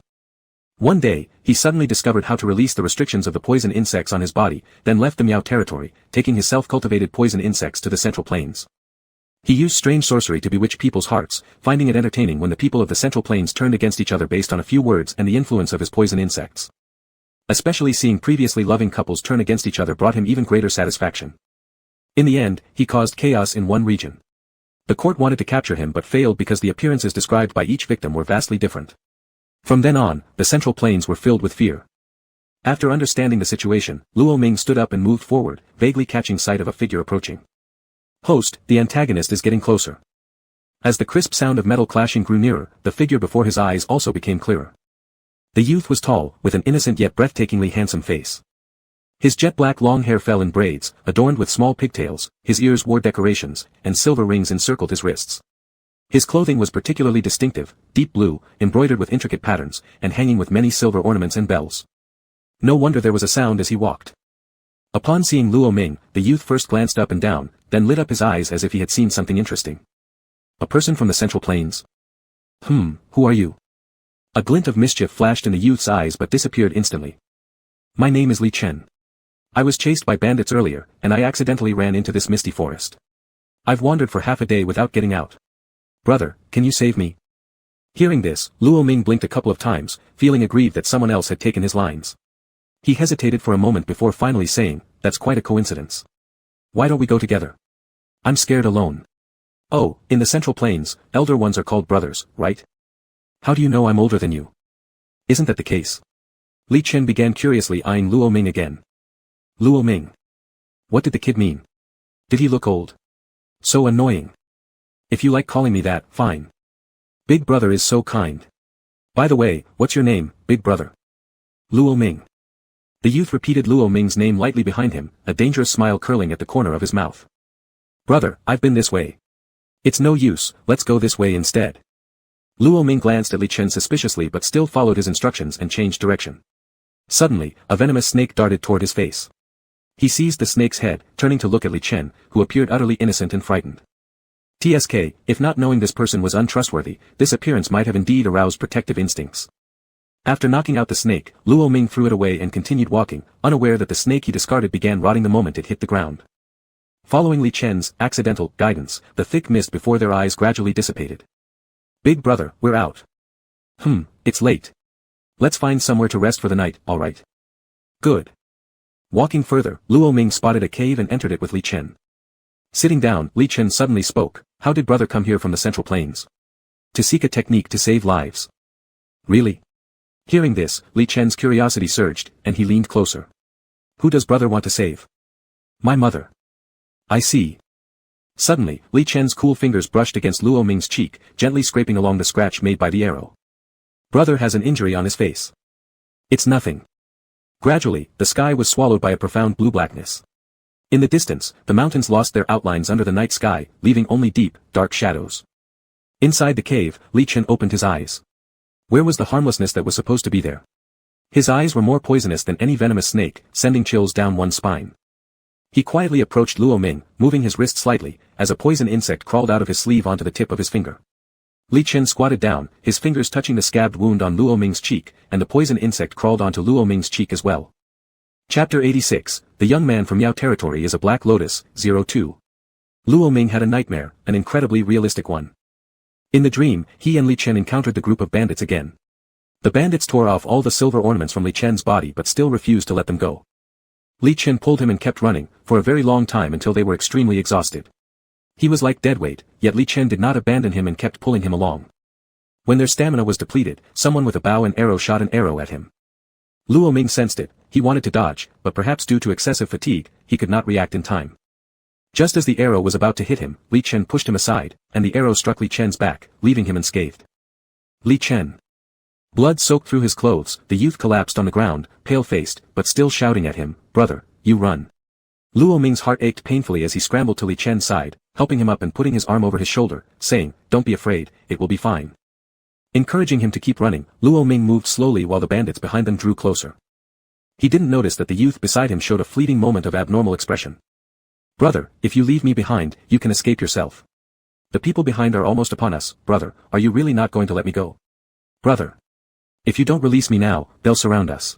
One day, he suddenly discovered how to release the restrictions of the poison insects on his body, then left the Miao territory, taking his self-cultivated poison insects to the Central Plains. He used strange sorcery to bewitch people's hearts, finding it entertaining when the people of the Central Plains turned against each other based on a few words and the influence of his poison insects. Especially seeing previously loving couples turn against each other brought him even greater satisfaction. In the end, he caused chaos in one region. The court wanted to capture him but failed because the appearances described by each victim were vastly different. From then on, the Central Plains were filled with fear. After understanding the situation, Luo Ming stood up and moved forward, vaguely catching sight of a figure approaching. Host, the antagonist is getting closer. As the crisp sound of metal clashing grew nearer, the figure before his eyes also became clearer. The youth was tall, with an innocent yet breathtakingly handsome face. His jet-black long hair fell in braids, adorned with small pigtails, his ears wore decorations, and silver rings encircled his wrists. His clothing was particularly distinctive, deep blue, embroidered with intricate patterns, and hanging with many silver ornaments and bells. No wonder there was a sound as he walked. Upon seeing Luo Ming, the youth first glanced up and down, then lit up his eyes as if he had seen something interesting. A person from the Central Plains? Who are you? A glint of mischief flashed in the youth's eyes but disappeared instantly. My name is Li Chen. I was chased by bandits earlier, and I accidentally ran into this misty forest. I've wandered for half a day without getting out. Brother, can you save me? Hearing this, Luo Ming blinked a couple of times, feeling aggrieved that someone else had taken his lines. He hesitated for a moment before finally saying, that's quite a coincidence. Why don't we go together? I'm scared alone. Oh, in the Central Plains, elder ones are called brothers, right? How do you know I'm older than you? Isn't that the case? Li Chen began curiously eyeing Luo Ming again. Luo Ming. What did the kid mean? Did he look old? So annoying. If you like calling me that, fine. Big brother is so kind. By the way, what's your name, big brother? Luo Ming. The youth repeated Luo Ming's name lightly behind him, a dangerous smile curling at the corner of his mouth. Brother, I've been this way. It's no use, let's go this way instead. Luo Ming glanced at Li Chen suspiciously but still followed his instructions and changed direction. Suddenly, a venomous snake darted toward his face. He seized the snake's head, turning to look at Li Chen, who appeared utterly innocent and frightened. TSK, if not knowing this person was untrustworthy, this appearance might have indeed aroused protective instincts. After knocking out the snake, Luo Ming threw it away and continued walking, unaware that the snake he discarded began rotting the moment it hit the ground. Following Li Chen's accidental guidance, the thick mist before their eyes gradually dissipated. Big brother, we're out. It's late. Let's find somewhere to rest for the night, alright? Good. Walking further, Luo Ming spotted a cave and entered it with Li Chen. Sitting down, Li Chen suddenly spoke, how did brother come here from the Central Plains? To seek a technique to save lives. Really? Hearing this, Li Chen's curiosity surged, and he leaned closer. Who does brother want to save? My mother. I see. Suddenly, Li Chen's cool fingers brushed against Luo Ming's cheek, gently scraping along the scratch made by the arrow. Brother has an injury on his face. It's nothing. Gradually, the sky was swallowed by a profound blue blackness. In the distance, the mountains lost their outlines under the night sky, leaving only deep, dark shadows. Inside the cave, Li Chen opened his eyes. Where was the harmlessness that was supposed to be there? His eyes were more poisonous than any venomous snake, sending chills down one's spine. He quietly approached Luo Ming, moving his wrist slightly, as a poison insect crawled out of his sleeve onto the tip of his finger. Li Chen squatted down, his fingers touching the scabbed wound on Luo Ming's cheek, and the poison insect crawled onto Luo Ming's cheek as well. Chapter 86, The Young Man from Yao Territory is a Black Lotus, 02. Luo Ming had a nightmare, an incredibly realistic one. In the dream, he and Li Chen encountered the group of bandits again. The bandits tore off all the silver ornaments from Li Chen's body but still refused to let them go. Li Chen pulled him and kept running, for a very long time until they were extremely exhausted. He was like deadweight, yet Li Chen did not abandon him and kept pulling him along. When their stamina was depleted, someone with a bow and arrow shot an arrow at him. Luo Ming sensed it, he wanted to dodge, but perhaps due to excessive fatigue, he could not react in time. Just as the arrow was about to hit him, Li Chen pushed him aside, and the arrow struck Li Chen's back, leaving him unscathed. Li Chen. Blood soaked through his clothes, the youth collapsed on the ground, pale-faced, but still shouting at him, brother, you run. Luo Ming's heart ached painfully as he scrambled to Li Chen's side, helping him up and putting his arm over his shoulder, saying, don't be afraid, it will be fine. Encouraging him to keep running, Luo Ming moved slowly while the bandits behind them drew closer. He didn't notice that the youth beside him showed a fleeting moment of abnormal expression. Brother, if you leave me behind, you can escape yourself. The people behind are almost upon us, brother, are you really not going to let me go? Brother. If you don't release me now, they'll surround us.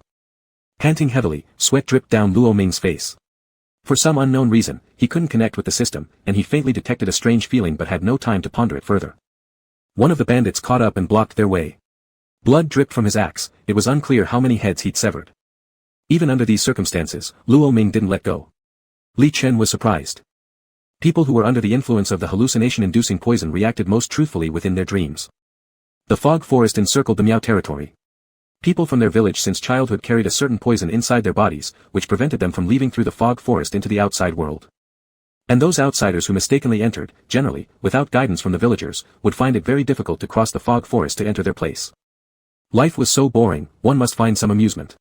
Panting heavily, sweat dripped down Luo Ming's face. For some unknown reason, he couldn't connect with the system, and he faintly detected a strange feeling but had no time to ponder it further. One of the bandits caught up and blocked their way. Blood dripped from his axe, it was unclear how many heads he'd severed. Even under these circumstances, Luo Ming didn't let go. Li Chen was surprised. People who were under the influence of the hallucination-inducing poison reacted most truthfully within their dreams. The fog forest encircled the Miao territory. People from their village since childhood carried a certain poison inside their bodies, which prevented them from leaving through the fog forest into the outside world. And those outsiders who mistakenly entered, generally, without guidance from the villagers, would find it very difficult to cross the fog forest to enter their place. Life was so boring, one must find some amusement.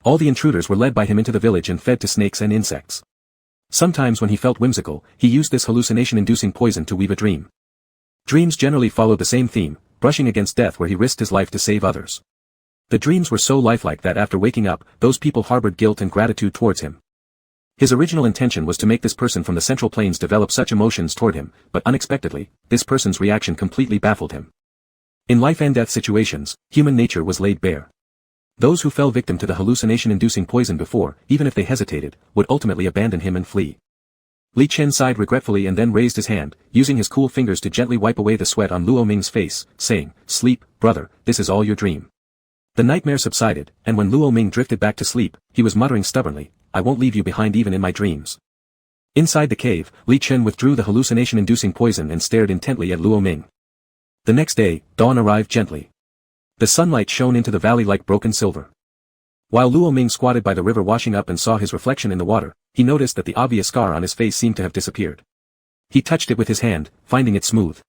All the intruders were led by him into the village and fed to snakes and insects. Sometimes when he felt whimsical, he used this hallucination-inducing poison to weave a dream. Dreams generally followed the same theme, brushing against death where he risked his life to save others. The dreams were so lifelike that after waking up, those people harbored guilt and gratitude towards him. His original intention was to make this person from the Central Plains develop such emotions toward him, but unexpectedly, this person's reaction completely baffled him. In life and death situations, human nature was laid bare. Those who fell victim to the hallucination-inducing poison before, even if they hesitated, would ultimately abandon him and flee. Li Chen sighed regretfully and then raised his hand, using his cool fingers to gently wipe away the sweat on Luo Ming's face, saying, sleep, brother, this is all your dream. The nightmare subsided, and when Luo Ming drifted back to sleep, he was muttering stubbornly, I won't leave you behind even in my dreams. Inside the cave, Li Chen withdrew the hallucination-inducing poison and stared intently at Luo Ming. The next day, dawn arrived gently. The sunlight shone into the valley like broken silver. While Luo Ming squatted by the river washing up and saw his reflection in the water, he noticed that the obvious scar on his face seemed to have disappeared. He touched it with his hand, finding it smooth.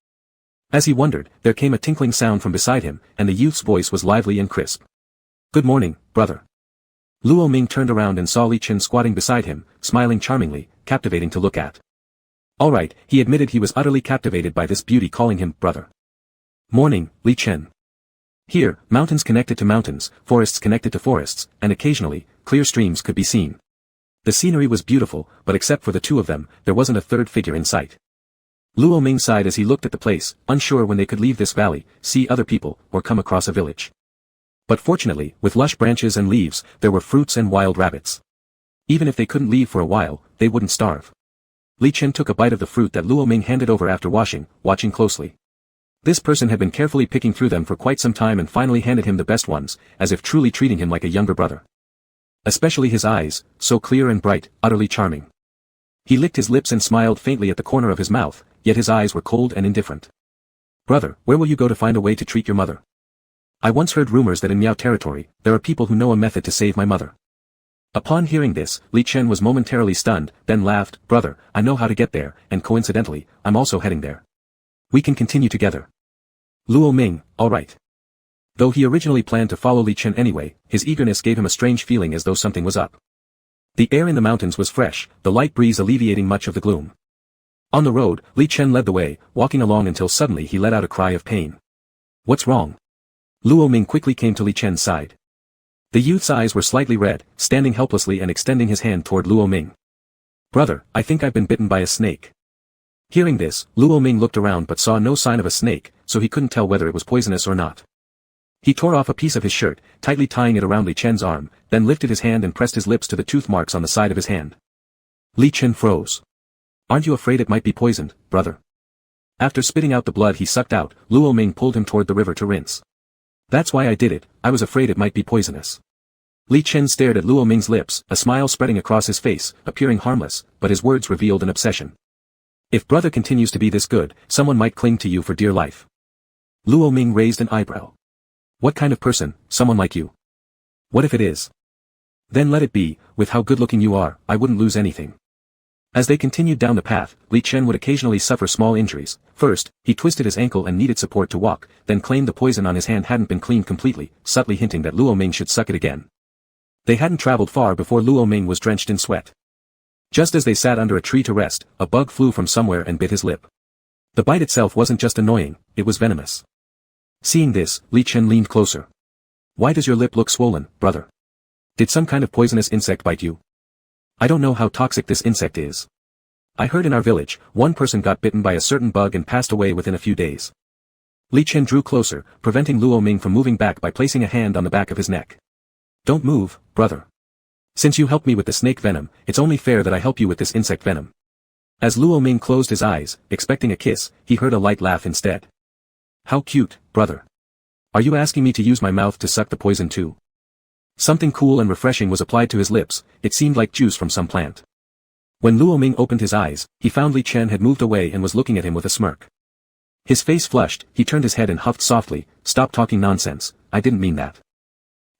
As he wondered, there came a tinkling sound from beside him, and the youth's voice was lively and crisp. "Good morning, brother." Luo Ming turned around and saw Li Chen squatting beside him, smiling charmingly, captivating to look at. All right, he admitted he was utterly captivated by this beauty calling him brother. "Morning, Li Chen." Here, mountains connected to mountains, forests connected to forests, and occasionally, clear streams could be seen. The scenery was beautiful, but except for the two of them, there wasn't a third figure in sight. Luo Ming sighed as he looked at the place, unsure when they could leave this valley, see other people, or come across a village. But fortunately, with lush branches and leaves, there were fruits and wild rabbits. Even if they couldn't leave for a while, they wouldn't starve. Li Chen took a bite of the fruit that Luo Ming handed over after watching closely. This person had been carefully picking through them for quite some time and finally handed him the best ones, as if truly treating him like a younger brother. Especially his eyes, so clear and bright, utterly charming. He licked his lips and smiled faintly at the corner of his mouth, yet his eyes were cold and indifferent. "Brother, where will you go to find a way to treat your mother? I once heard rumors that in Miao territory, there are people who know a method to save my mother." Upon hearing this, Li Chen was momentarily stunned, then laughed. "Brother, I know how to get there, and coincidentally, I'm also heading there. We can continue together." Luo Ming, all right. Though he originally planned to follow Li Chen anyway, his eagerness gave him a strange feeling as though something was up. The air in the mountains was fresh, the light breeze alleviating much of the gloom. On the road, Li Chen led the way, walking along until suddenly he let out a cry of pain. "What's wrong?" Luo Ming quickly came to Li Chen's side. The youth's eyes were slightly red, standing helplessly and extending his hand toward Luo Ming. "Brother, I think I've been bitten by a snake." Hearing this, Luo Ming looked around but saw no sign of a snake, so he couldn't tell whether it was poisonous or not. He tore off a piece of his shirt, tightly tying it around Li Chen's arm, then lifted his hand and pressed his lips to the tooth marks on the side of his hand. Li Chen froze. "Aren't you afraid it might be poisoned, brother?" After spitting out the blood he sucked out, Luo Ming pulled him toward the river to rinse. "That's why I did it, I was afraid it might be poisonous." Li Chen stared at Luo Ming's lips, a smile spreading across his face, appearing harmless, but his words revealed an obsession. "If brother continues to be this good, someone might cling to you for dear life." Luo Ming raised an eyebrow. "What kind of person, someone like you? What if it is? Then let it be, with how good-looking you are, I wouldn't lose anything." As they continued down the path, Li Chen would occasionally suffer small injuries. First, he twisted his ankle and needed support to walk, then claimed the poison on his hand hadn't been cleaned completely, subtly hinting that Luo Ming should suck it again. They hadn't traveled far before Luo Ming was drenched in sweat. Just as they sat under a tree to rest, a bug flew from somewhere and bit his lip. The bite itself wasn't just annoying, it was venomous. Seeing this, Li Chen leaned closer. "Why does your lip look swollen, brother? Did some kind of poisonous insect bite you? I don't know how toxic this insect is. I heard in our village, one person got bitten by a certain bug and passed away within a few days." Li Chen drew closer, preventing Luo Ming from moving back by placing a hand on the back of his neck. "Don't move, brother. Since you helped me with the snake venom, it's only fair that I help you with this insect venom." As Luo Ming closed his eyes, expecting a kiss, he heard a light laugh instead. "How cute, brother. Are you asking me to use my mouth to suck the poison too?" Something cool and refreshing was applied to his lips, it seemed like juice from some plant. When Luo Ming opened his eyes, he found Li Chen had moved away and was looking at him with a smirk. His face flushed, he turned his head and huffed softly, "Stop talking nonsense, I didn't mean that."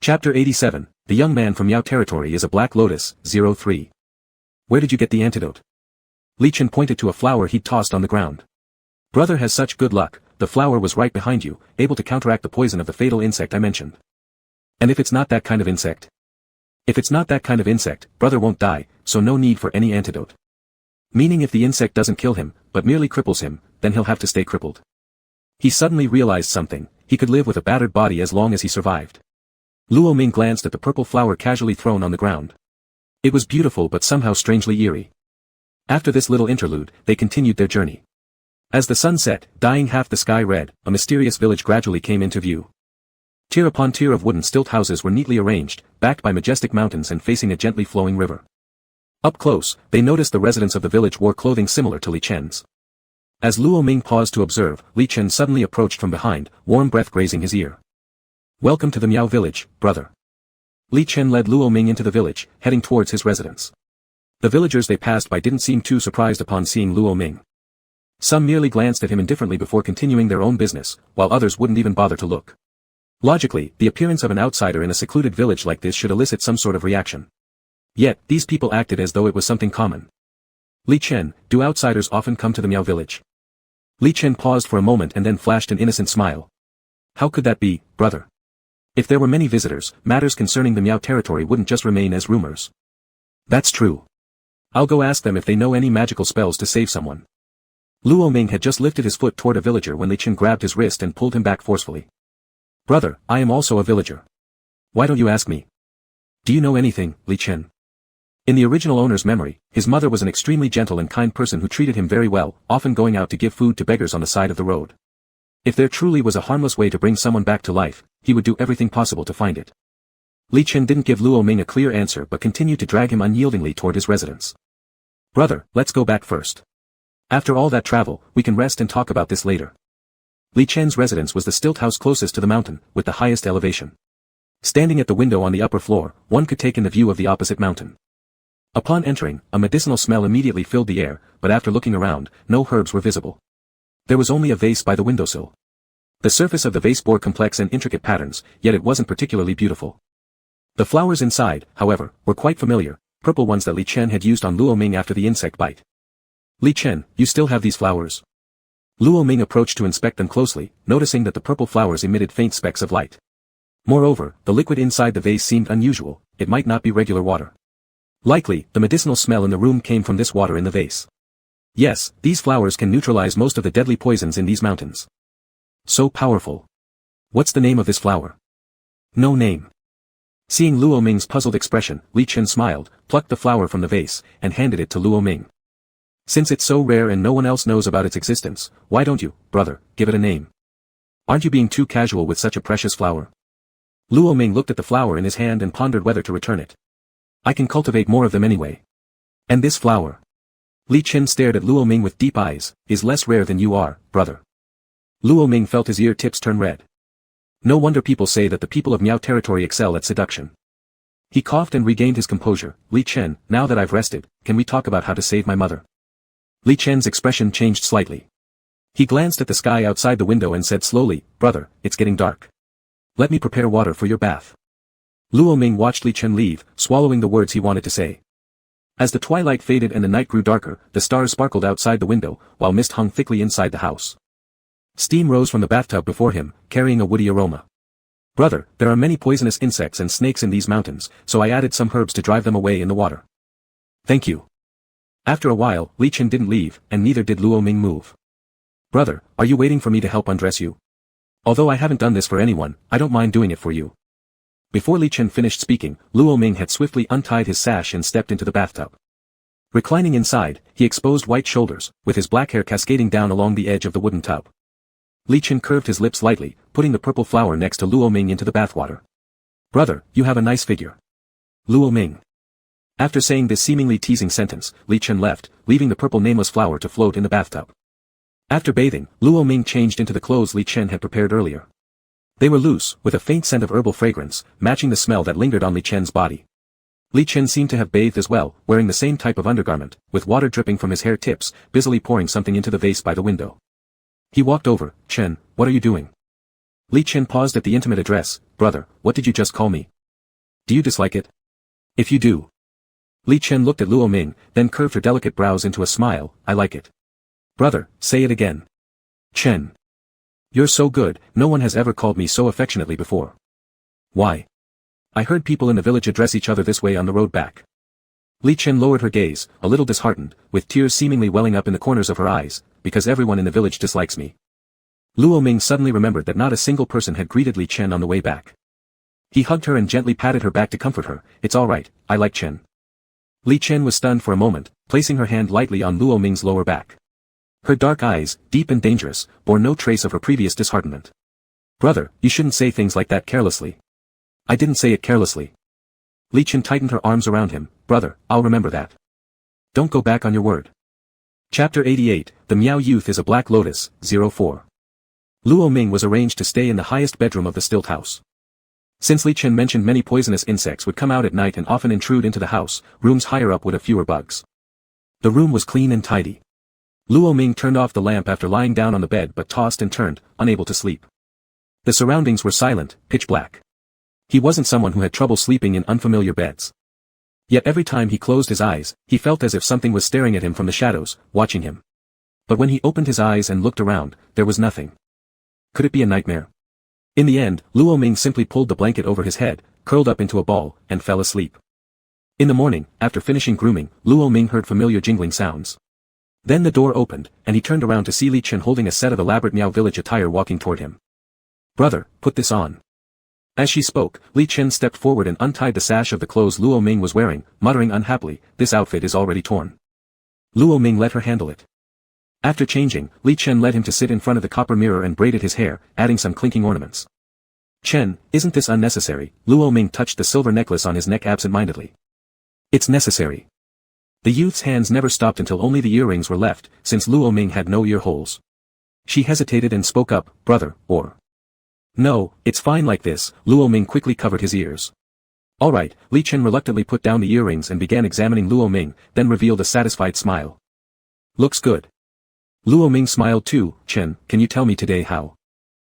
Chapter 87, The Young Man from Yao Territory is a Black Lotus, 03. "Where did you get the antidote?" Li Chen pointed to a flower he'd tossed on the ground. "Brother has such good luck, the flower was right behind you, able to counteract the poison of the fatal insect I mentioned." "And if it's not that kind of insect?" "If it's not that kind of insect, brother won't die, so no need for any antidote." "Meaning if the insect doesn't kill him, but merely cripples him, then he'll have to stay crippled." He suddenly realized something, he could live with a battered body as long as he survived. Luo Ming glanced at the purple flower casually thrown on the ground. It was beautiful but somehow strangely eerie. After this little interlude, they continued their journey. As the sun set, dyeing half the sky red, a mysterious village gradually came into view. Tier upon tier of wooden stilt houses were neatly arranged, backed by majestic mountains and facing a gently flowing river. Up close, they noticed the residents of the village wore clothing similar to Li Chen's. As Luo Ming paused to observe, Li Chen suddenly approached from behind, warm breath grazing his ear. "Welcome to the Miao village, brother." Li Chen led Luo Ming into the village, heading towards his residence. The villagers they passed by didn't seem too surprised upon seeing Luo Ming. Some merely glanced at him indifferently before continuing their own business, while others wouldn't even bother to look. Logically, the appearance of an outsider in a secluded village like this should elicit some sort of reaction. Yet, these people acted as though it was something common. Li Chen, do outsiders often come to the Miao village? Li Chen paused for a moment and then flashed an innocent smile. How could that be, brother? If there were many visitors, matters concerning the Miao territory wouldn't just remain as rumors. That's true. I'll go ask them if they know any magical spells to save someone. Luo Ming had just lifted his foot toward a villager when Li Chen grabbed his wrist and pulled him back forcefully. Brother, I am also a villager. Why don't you ask me? Do you know anything, Li Chen? In the original owner's memory, his mother was an extremely gentle and kind person who treated him very well, often going out to give food to beggars on the side of the road. If there truly was a harmless way to bring someone back to life, he would do everything possible to find it. Li Chen didn't give Luo Ming a clear answer but continued to drag him unyieldingly toward his residence. Brother, let's go back first. After all that travel, we can rest and talk about this later. Li Chen's residence was the stilt house closest to the mountain, with the highest elevation. Standing at the window on the upper floor, one could take in the view of the opposite mountain. Upon entering, a medicinal smell immediately filled the air, but after looking around, no herbs were visible. There was only a vase by the windowsill. The surface of the vase bore complex and intricate patterns, yet it wasn't particularly beautiful. The flowers inside, however, were quite familiar, purple ones that Li Chen had used on Luo Ming after the insect bite. Li Chen, you still have these flowers? Luo Ming approached to inspect them closely, noticing that the purple flowers emitted faint specks of light. Moreover, the liquid inside the vase seemed unusual, it might not be regular water. Likely, the medicinal smell in the room came from this water in the vase. Yes, these flowers can neutralize most of the deadly poisons in these mountains. So powerful. What's the name of this flower? No name. Seeing Luo Ming's puzzled expression, Li Chen smiled, plucked the flower from the vase, and handed it to Luo Ming. Since it's so rare and no one else knows about its existence, why don't you, brother, give it a name? Aren't you being too casual with such a precious flower? Luo Ming looked at the flower in his hand and pondered whether to return it. I can cultivate more of them anyway. And this flower? Li Chen stared at Luo Ming with deep eyes, is less rare than you are, brother. Luo Ming felt his ear tips turn red. No wonder people say that the people of Miao territory excel at seduction. He coughed and regained his composure. Li Chen, now that I've rested, can we talk about how to save my mother? Li Chen's expression changed slightly. He glanced at the sky outside the window and said slowly, brother, it's getting dark. Let me prepare water for your bath. Luo Ming watched Li Chen leave, swallowing the words he wanted to say. As the twilight faded and the night grew darker, the stars sparkled outside the window, while mist hung thickly inside the house. Steam rose from the bathtub before him, carrying a woody aroma. Brother, there are many poisonous insects and snakes in these mountains, so I added some herbs to drive them away in the water. Thank you. After a while, Li Chen didn't leave, and neither did Luo Ming move. Brother, are you waiting for me to help undress you? Although I haven't done this for anyone, I don't mind doing it for you. Before Li Chen finished speaking, Luo Ming had swiftly untied his sash and stepped into the bathtub. Reclining inside, he exposed white shoulders, with his black hair cascading down along the edge of the wooden tub. Li Chen curved his lips lightly, putting the purple flower next to Luo Ming into the bathwater. Brother, you have a nice figure. Luo Ming. After saying this seemingly teasing sentence, Li Chen left, leaving the purple nameless flower to float in the bathtub. After bathing, Luo Ming changed into the clothes Li Chen had prepared earlier. They were loose, with a faint scent of herbal fragrance, matching the smell that lingered on Li Chen's body. Li Chen seemed to have bathed as well, wearing the same type of undergarment, with water dripping from his hair tips, busily pouring something into the vase by the window. He walked over. Chen, what are you doing? Li Chen paused at the intimate address. Brother, what did you just call me? Do you dislike it? If you do. Li Chen looked at Luo Ming, then curved her delicate brows into a smile. I like it. Brother, say it again. Chen. You're so good, no one has ever called me so affectionately before. Why? I heard people in the village address each other this way on the road back. Li Chen lowered her gaze, a little disheartened, with tears seemingly welling up in the corners of her eyes, because everyone in the village dislikes me. Luo Ming suddenly remembered that not a single person had greeted Li Chen on the way back. He hugged her and gently patted her back to comfort her. It's all right, I like Chen. Li Chen was stunned for a moment, placing her hand lightly on Luo Ming's lower back. Her dark eyes, deep and dangerous, bore no trace of her previous disheartenment. Brother, you shouldn't say things like that carelessly. I didn't say it carelessly. Li Chen tightened her arms around him. Brother, I'll remember that. Don't go back on your word. Chapter 88, The Miao Youth is a Black Lotus, 04. Luo Ming was arranged to stay in the highest bedroom of the stilt house. Since Li Chen mentioned many poisonous insects would come out at night and often intrude into the house, rooms higher up would have fewer bugs. The room was clean and tidy. Luo Ming turned off the lamp after lying down on the bed but tossed and turned, unable to sleep. The surroundings were silent, pitch black. He wasn't someone who had trouble sleeping in unfamiliar beds. Yet every time he closed his eyes, he felt as if something was staring at him from the shadows, watching him. But when he opened his eyes and looked around, there was nothing. Could it be a nightmare? In the end, Luo Ming simply pulled the blanket over his head, curled up into a ball, and fell asleep. In the morning, after finishing grooming, Luo Ming heard familiar jingling sounds. Then the door opened, and he turned around to see Li Chen holding a set of elaborate Miao village attire walking toward him. "Brother, put this on." As she spoke, Li Chen stepped forward and untied the sash of the clothes Luo Ming was wearing, muttering unhappily, "This outfit is already torn." Luo Ming let her handle it. After changing, Li Chen led him to sit in front of the copper mirror and braided his hair, adding some clinking ornaments. "Chen, isn't this unnecessary?" Luo Ming touched the silver necklace on his neck absent-mindedly. "It's necessary." The youth's hands never stopped until only the earrings were left, since Luo Ming had no ear holes. She hesitated and spoke up, "Brother, or..." "No, it's fine like this." Luo Ming quickly covered his ears. "All right." Li Chen reluctantly put down the earrings and began examining Luo Ming, then revealed a satisfied smile. "Looks good." Luo Ming smiled too. "Chen, can you tell me today how?"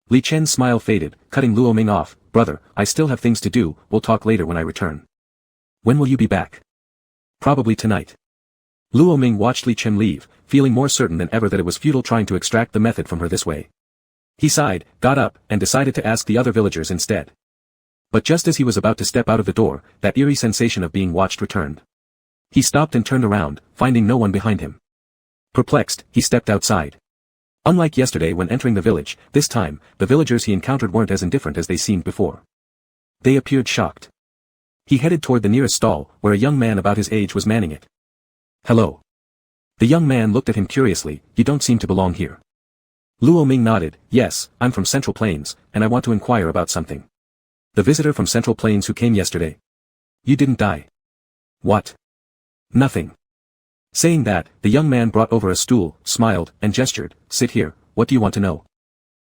Li Chen's smile faded, cutting Luo Ming off. "Brother, I still have things to do, we'll talk later when I return." "When will you be back?" "Probably tonight." Luo Ming watched Li Chen leave, feeling more certain than ever that it was futile trying to extract the method from her this way. He sighed, got up, and decided to ask the other villagers instead. But just as he was about to step out of the door, that eerie sensation of being watched returned. He stopped and turned around, finding no one behind him. Perplexed, he stepped outside. Unlike yesterday when entering the village, this time, the villagers he encountered weren't as indifferent as they seemed before. They appeared shocked. He headed toward the nearest stall, where a young man about his age was manning it. "Hello." The young man looked at him curiously. "You don't seem to belong here." Luo Ming nodded. "Yes, I'm from Central Plains, and I want to inquire about something." "The visitor from Central Plains who came yesterday? You didn't die." "What?" "Nothing." Saying that, the young man brought over a stool, smiled, and gestured. "Sit here, what do you want to know?"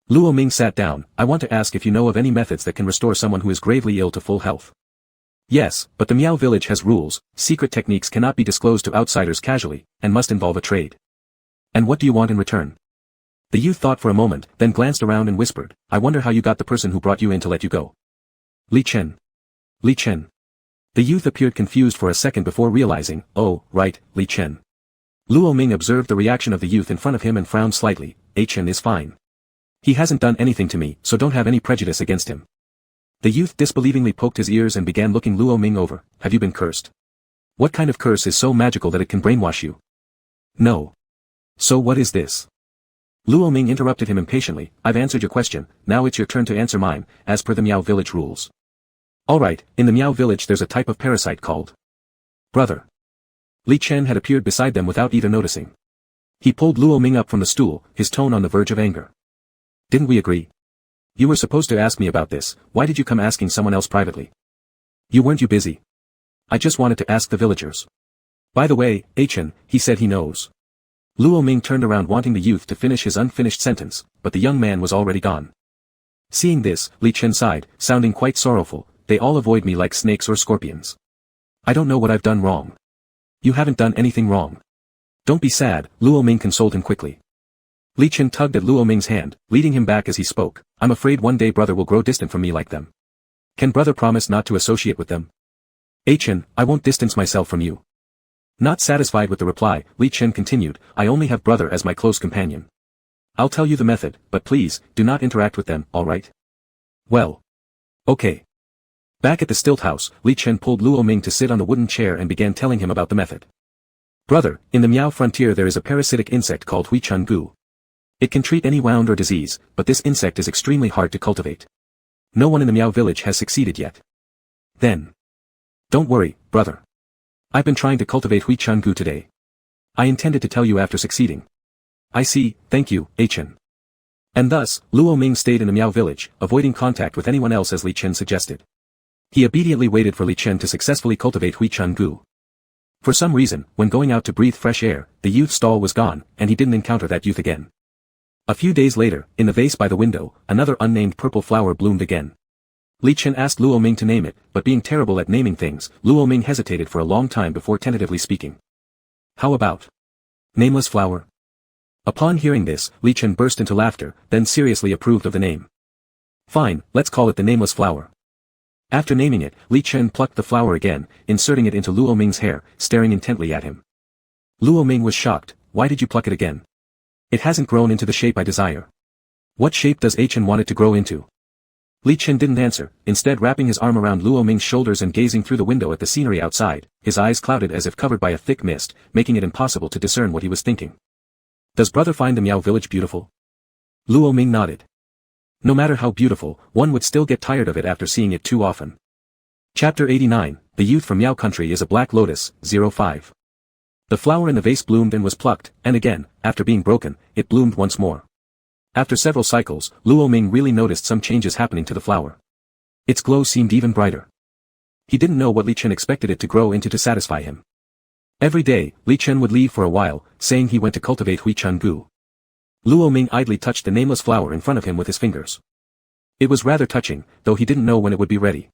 Luo Ming sat down. "I want to ask if you know of any methods that can restore someone who is gravely ill to full health." "Yes, but the Miao village has rules. Secret techniques cannot be disclosed to outsiders casually, and must involve a trade." "And what do you want in return?" The youth thought for a moment, then glanced around and whispered, "I wonder how you got the person who brought you in to let you go." "Li Chen." "Li Chen." The youth appeared confused for a second before realizing, "Oh, right, Li Chen." Luo Ming observed the reaction of the youth in front of him and frowned slightly. "Chen is fine. He hasn't done anything to me, so don't have any prejudice against him." The youth disbelievingly poked his ears and began looking Luo Ming over. "Have you been cursed? What kind of curse is so magical that it can brainwash you?" "No." "So what is this?" Luo Ming interrupted him impatiently. "I've answered your question, now it's your turn to answer mine, as per the Miao village rules." "All right, in the Miao village there's a type of parasite called..." "Brother." Li Chen had appeared beside them without either noticing. He pulled Luo Ming up from the stool, his tone on the verge of anger. "Didn't we agree? You were supposed to ask me about this, why did you come asking someone else privately? Weren't you busy? I just wanted to ask the villagers. By the way, Chen, he said he knows." Luo Ming turned around wanting the youth to finish his unfinished sentence, but the young man was already gone. Seeing this, Li Chen sighed, sounding quite sorrowful. "They all avoid me like snakes or scorpions. I don't know what I've done wrong." "You haven't done anything wrong. Don't be sad," Luo Ming consoled him quickly. Li Chen tugged at Luo Ming's hand, leading him back as he spoke. "I'm afraid one day brother will grow distant from me like them. Can brother promise not to associate with them?" "Chen, I won't distance myself from you." Not satisfied with the reply, Li Chen continued, "I only have brother as my close companion. I'll tell you the method, but please, do not interact with them, alright?" "Well. Okay." Back at the stilt house, Li Chen pulled Luo Ming to sit on the wooden chair and began telling him about the method. "Brother, in the Miao frontier there is a parasitic insect called Hui Chun Gu. It can treat any wound or disease, but this insect is extremely hard to cultivate. No one in the Miao village has succeeded yet." "Then. Don't worry, brother. I've been trying to cultivate Hui Chun Gu today. I intended to tell you after succeeding." "I see, thank you, Chen." And thus, Luo Ming stayed in the Miao village, avoiding contact with anyone else as Li Chen suggested. He obediently waited for Li Chen to successfully cultivate Hui Chun Gu. For some reason, when going out to breathe fresh air, the youth's stall was gone, and he didn't encounter that youth again. A few days later, in the vase by the window, another unnamed purple flower bloomed again. Li Chen asked Luo Ming to name it, but being terrible at naming things, Luo Ming hesitated for a long time before tentatively speaking. "How about nameless flower?" Upon hearing this, Li Chen burst into laughter, then seriously approved of the name. "Fine, let's call it the nameless flower." After naming it, Li Chen plucked the flower again, inserting it into Luo Ming's hair, staring intently at him. Luo Ming was shocked. Why did you pluck it again? It hasn't grown into the shape I desire. What shape does Chen want it to grow into? Li Chen didn't answer, instead wrapping his arm around Luo Ming's shoulders and gazing through the window at the scenery outside, his eyes clouded as if covered by a thick mist, making it impossible to discern what he was thinking. Does brother find the Miao village beautiful? Luo Ming nodded. No matter how beautiful, one would still get tired of it after seeing it too often. Chapter 89, The Youth from Miao Country is a Black Lotus, 05. The flower in the vase bloomed and was plucked, and again, after being broken, it bloomed once more. After several cycles, Luo Ming really noticed some changes happening to the flower. Its glow seemed even brighter. He didn't know what Li Chen expected it to grow into to satisfy him. Every day, Li Chen would leave for a while, saying he went to cultivate Hui Chun Gu. Luo Ming idly touched the nameless flower in front of him with his fingers. It was rather touching, though he didn't know when it would be ready.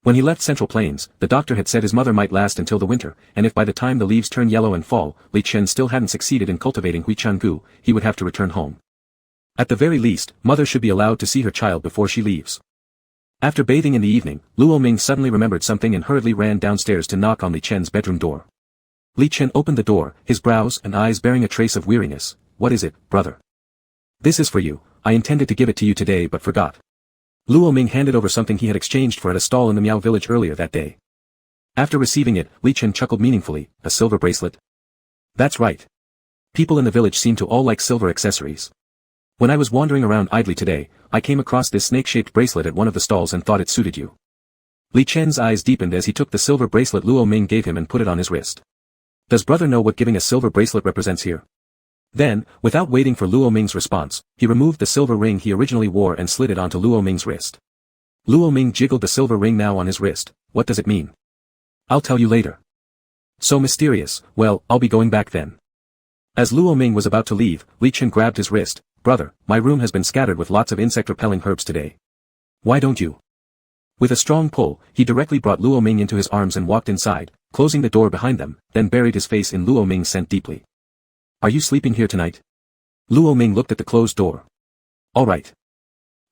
When he left Central Plains, the doctor had said his mother might last until the winter, and if by the time the leaves turn yellow and fall, Li Chen still hadn't succeeded in cultivating Hui Chun Gu, he would have to return home. At the very least, mother should be allowed to see her child before she leaves. After bathing in the evening, Luo Ming suddenly remembered something and hurriedly ran downstairs to knock on Li Chen's bedroom door. Li Chen opened the door, his brows and eyes bearing a trace of weariness. What is it, brother? This is for you. I intended to give it to you today but forgot. Luo Ming handed over something he had exchanged for at a stall in the Miao village earlier that day. After receiving it, Li Chen chuckled meaningfully. A silver bracelet? That's right. People in the village seem to all like silver accessories. When I was wandering around idly today, I came across this snake-shaped bracelet at one of the stalls and thought it suited you. Li Chen's eyes deepened as he took the silver bracelet Luo Ming gave him and put it on his wrist. Does brother know what giving a silver bracelet represents here? Then, without waiting for Luo Ming's response, he removed the silver ring he originally wore and slid it onto Luo Ming's wrist. Luo Ming jiggled the silver ring now on his wrist. What does it mean? I'll tell you later. So mysterious. Well, I'll be going back then. As Luo Ming was about to leave, Li Chen grabbed his wrist. Brother, my room has been scattered with lots of insect-repelling herbs today. Why don't you? With a strong pull, he directly brought Luo Ming into his arms and walked inside, closing the door behind them, then buried his face in Luo Ming's scent deeply. Are you sleeping here tonight? Luo Ming looked at the closed door. All right.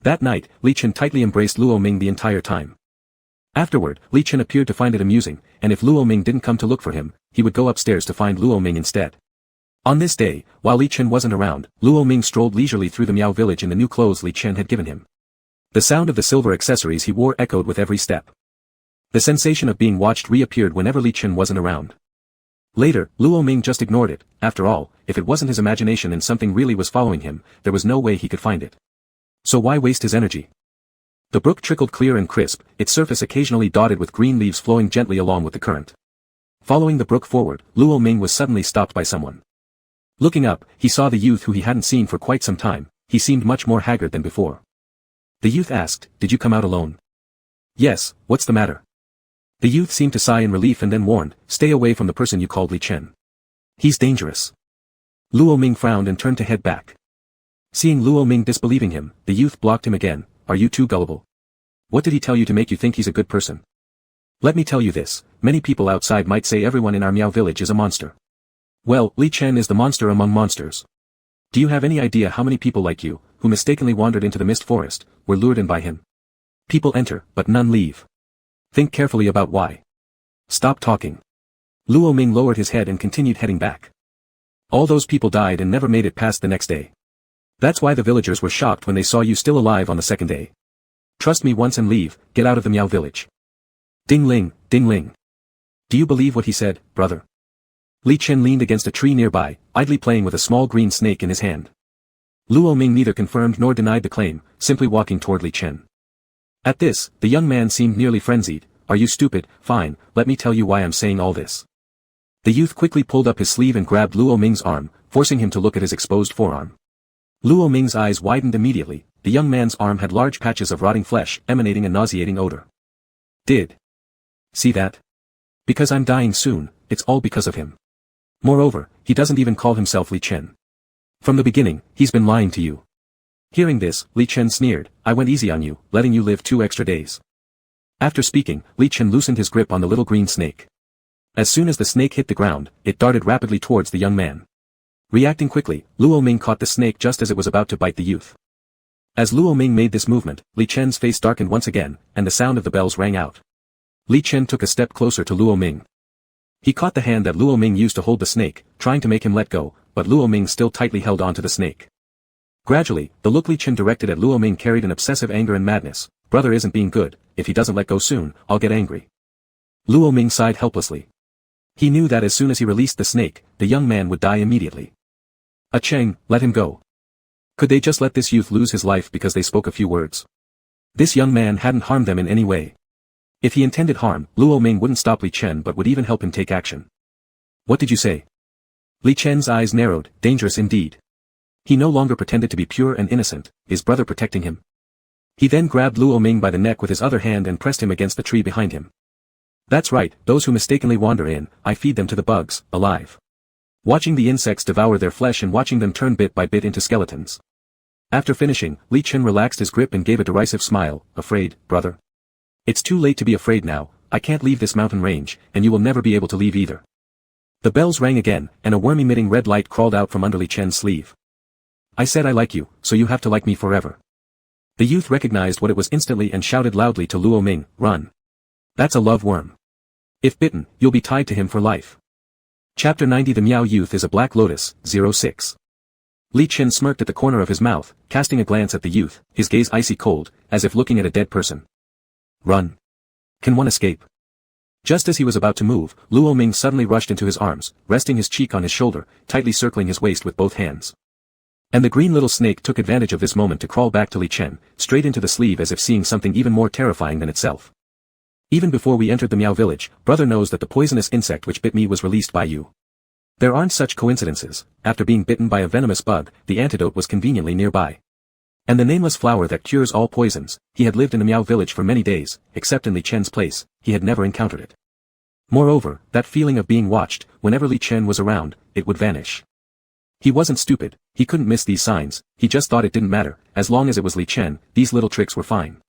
That night, Li Chen tightly embraced Luo Ming the entire time. Afterward, Li Chen appeared to find it amusing, and if Luo Ming didn't come to look for him, he would go upstairs to find Luo Ming instead. On this day, while Li Chen wasn't around, Luo Ming strolled leisurely through the Miao village in the new clothes Li Chen had given him. The sound of the silver accessories he wore echoed with every step. The sensation of being watched reappeared whenever Li Chen wasn't around. Later, Luo Ming just ignored it. After all, if it wasn't his imagination and something really was following him, there was no way he could find it. So why waste his energy? The brook trickled clear and crisp, its surface occasionally dotted with green leaves flowing gently along with the current. Following the brook forward, Luo Ming was suddenly stopped by someone. Looking up, he saw the youth who he hadn't seen for quite some time. He seemed much more haggard than before. The youth asked, "Did you come out alone?" "Yes, what's the matter?" The youth seemed to sigh in relief and then warned, "Stay away from the person you called Li Chen. He's dangerous." Luo Ming frowned and turned to head back. Seeing Luo Ming disbelieving him, the youth blocked him again. "Are you too gullible? What did he tell you to make you think he's a good person? Let me tell you this, many people outside might say everyone in our Miao village is a monster. Well, Li Chen is the monster among monsters. Do you have any idea how many people like you, who mistakenly wandered into the mist forest, were lured in by him? People enter, but none leave. Think carefully about why. Stop talking." Luo Ming lowered his head and continued heading back. All those people died and never made it past the next day. That's why the villagers were shocked when they saw you still alive on the second day. Trust me once and leave, get out of the Miao village. Ding ling, ding ling. Do you believe what he said, brother? Li Chen leaned against a tree nearby, idly playing with a small green snake in his hand. Luo Ming neither confirmed nor denied the claim, simply walking toward Li Chen. At this, the young man seemed nearly frenzied. "Are you stupid? Fine, let me tell you why I'm saying all this." The youth quickly pulled up his sleeve and grabbed Luo Ming's arm, forcing him to look at his exposed forearm. Luo Ming's eyes widened immediately. The young man's arm had large patches of rotting flesh emanating a nauseating odor. Did see that? Because I'm dying soon, it's all because of him. Moreover, he doesn't even call himself Li Chen. From the beginning, he's been lying to you. Hearing this, Li Chen sneered, "I went easy on you, letting you live 2 extra days." After speaking, Li Chen loosened his grip on the little green snake. As soon as the snake hit the ground, it darted rapidly towards the young man. Reacting quickly, Luo Ming caught the snake just as it was about to bite the youth. As Luo Ming made this movement, Li Chen's face darkened once again, and the sound of the bells rang out. Li Chen took a step closer to Luo Ming. He caught the hand that Luo Ming used to hold the snake, trying to make him let go, but Luo Ming still tightly held onto the snake. Gradually, the look Li Chen directed at Luo Ming carried an obsessive anger and madness. Brother isn't being good, if he doesn't let go soon, I'll get angry. Luo Ming sighed helplessly. He knew that as soon as he released the snake, the young man would die immediately. Cheng, let him go. Could they just let this youth lose his life because they spoke a few words? This young man hadn't harmed them in any way. If he intended harm, Luo Ming wouldn't stop Li Chen but would even help him take action. What did you say? Li Chen's eyes narrowed, dangerous indeed. He no longer pretended to be pure and innocent, his brother protecting him. He then grabbed Luo Ming by the neck with his other hand and pressed him against the tree behind him. That's right, those who mistakenly wander in, I feed them to the bugs, alive. Watching the insects devour their flesh and watching them turn bit by bit into skeletons. After finishing, Li Chen relaxed his grip and gave a derisive smile. Afraid, brother? It's too late to be afraid now, I can't leave this mountain range, and you will never be able to leave either. The bells rang again, and a worm-emitting red light crawled out from under Li Chen's sleeve. I said I like you, so you have to like me forever. The youth recognized what it was instantly and shouted loudly to Luo Ming, run. That's a love worm. If bitten, you'll be tied to him for life. Chapter 90 The Miao Youth is a Black Lotus, 06. Li Chen smirked at the corner of his mouth, casting a glance at the youth, his gaze icy cold, as if looking at a dead person. Run. Can one escape? Just as he was about to move, Luo Ming suddenly rushed into his arms, resting his cheek on his shoulder, tightly circling his waist with both hands. And the green little snake took advantage of this moment to crawl back to Li Chen, straight into the sleeve as if seeing something even more terrifying than itself. Even before we entered the Miao village, brother knows that the poisonous insect which bit me was released by you. There aren't such coincidences, after being bitten by a venomous bug, the antidote was conveniently nearby. And the nameless flower that cures all poisons, he had lived in the Miao village for many days, except in Li Chen's place, he had never encountered it. Moreover, that feeling of being watched, whenever Li Chen was around, it would vanish. He wasn't stupid, he couldn't miss these signs, he just thought it didn't matter, as long as it was Li Chen, these little tricks were fine.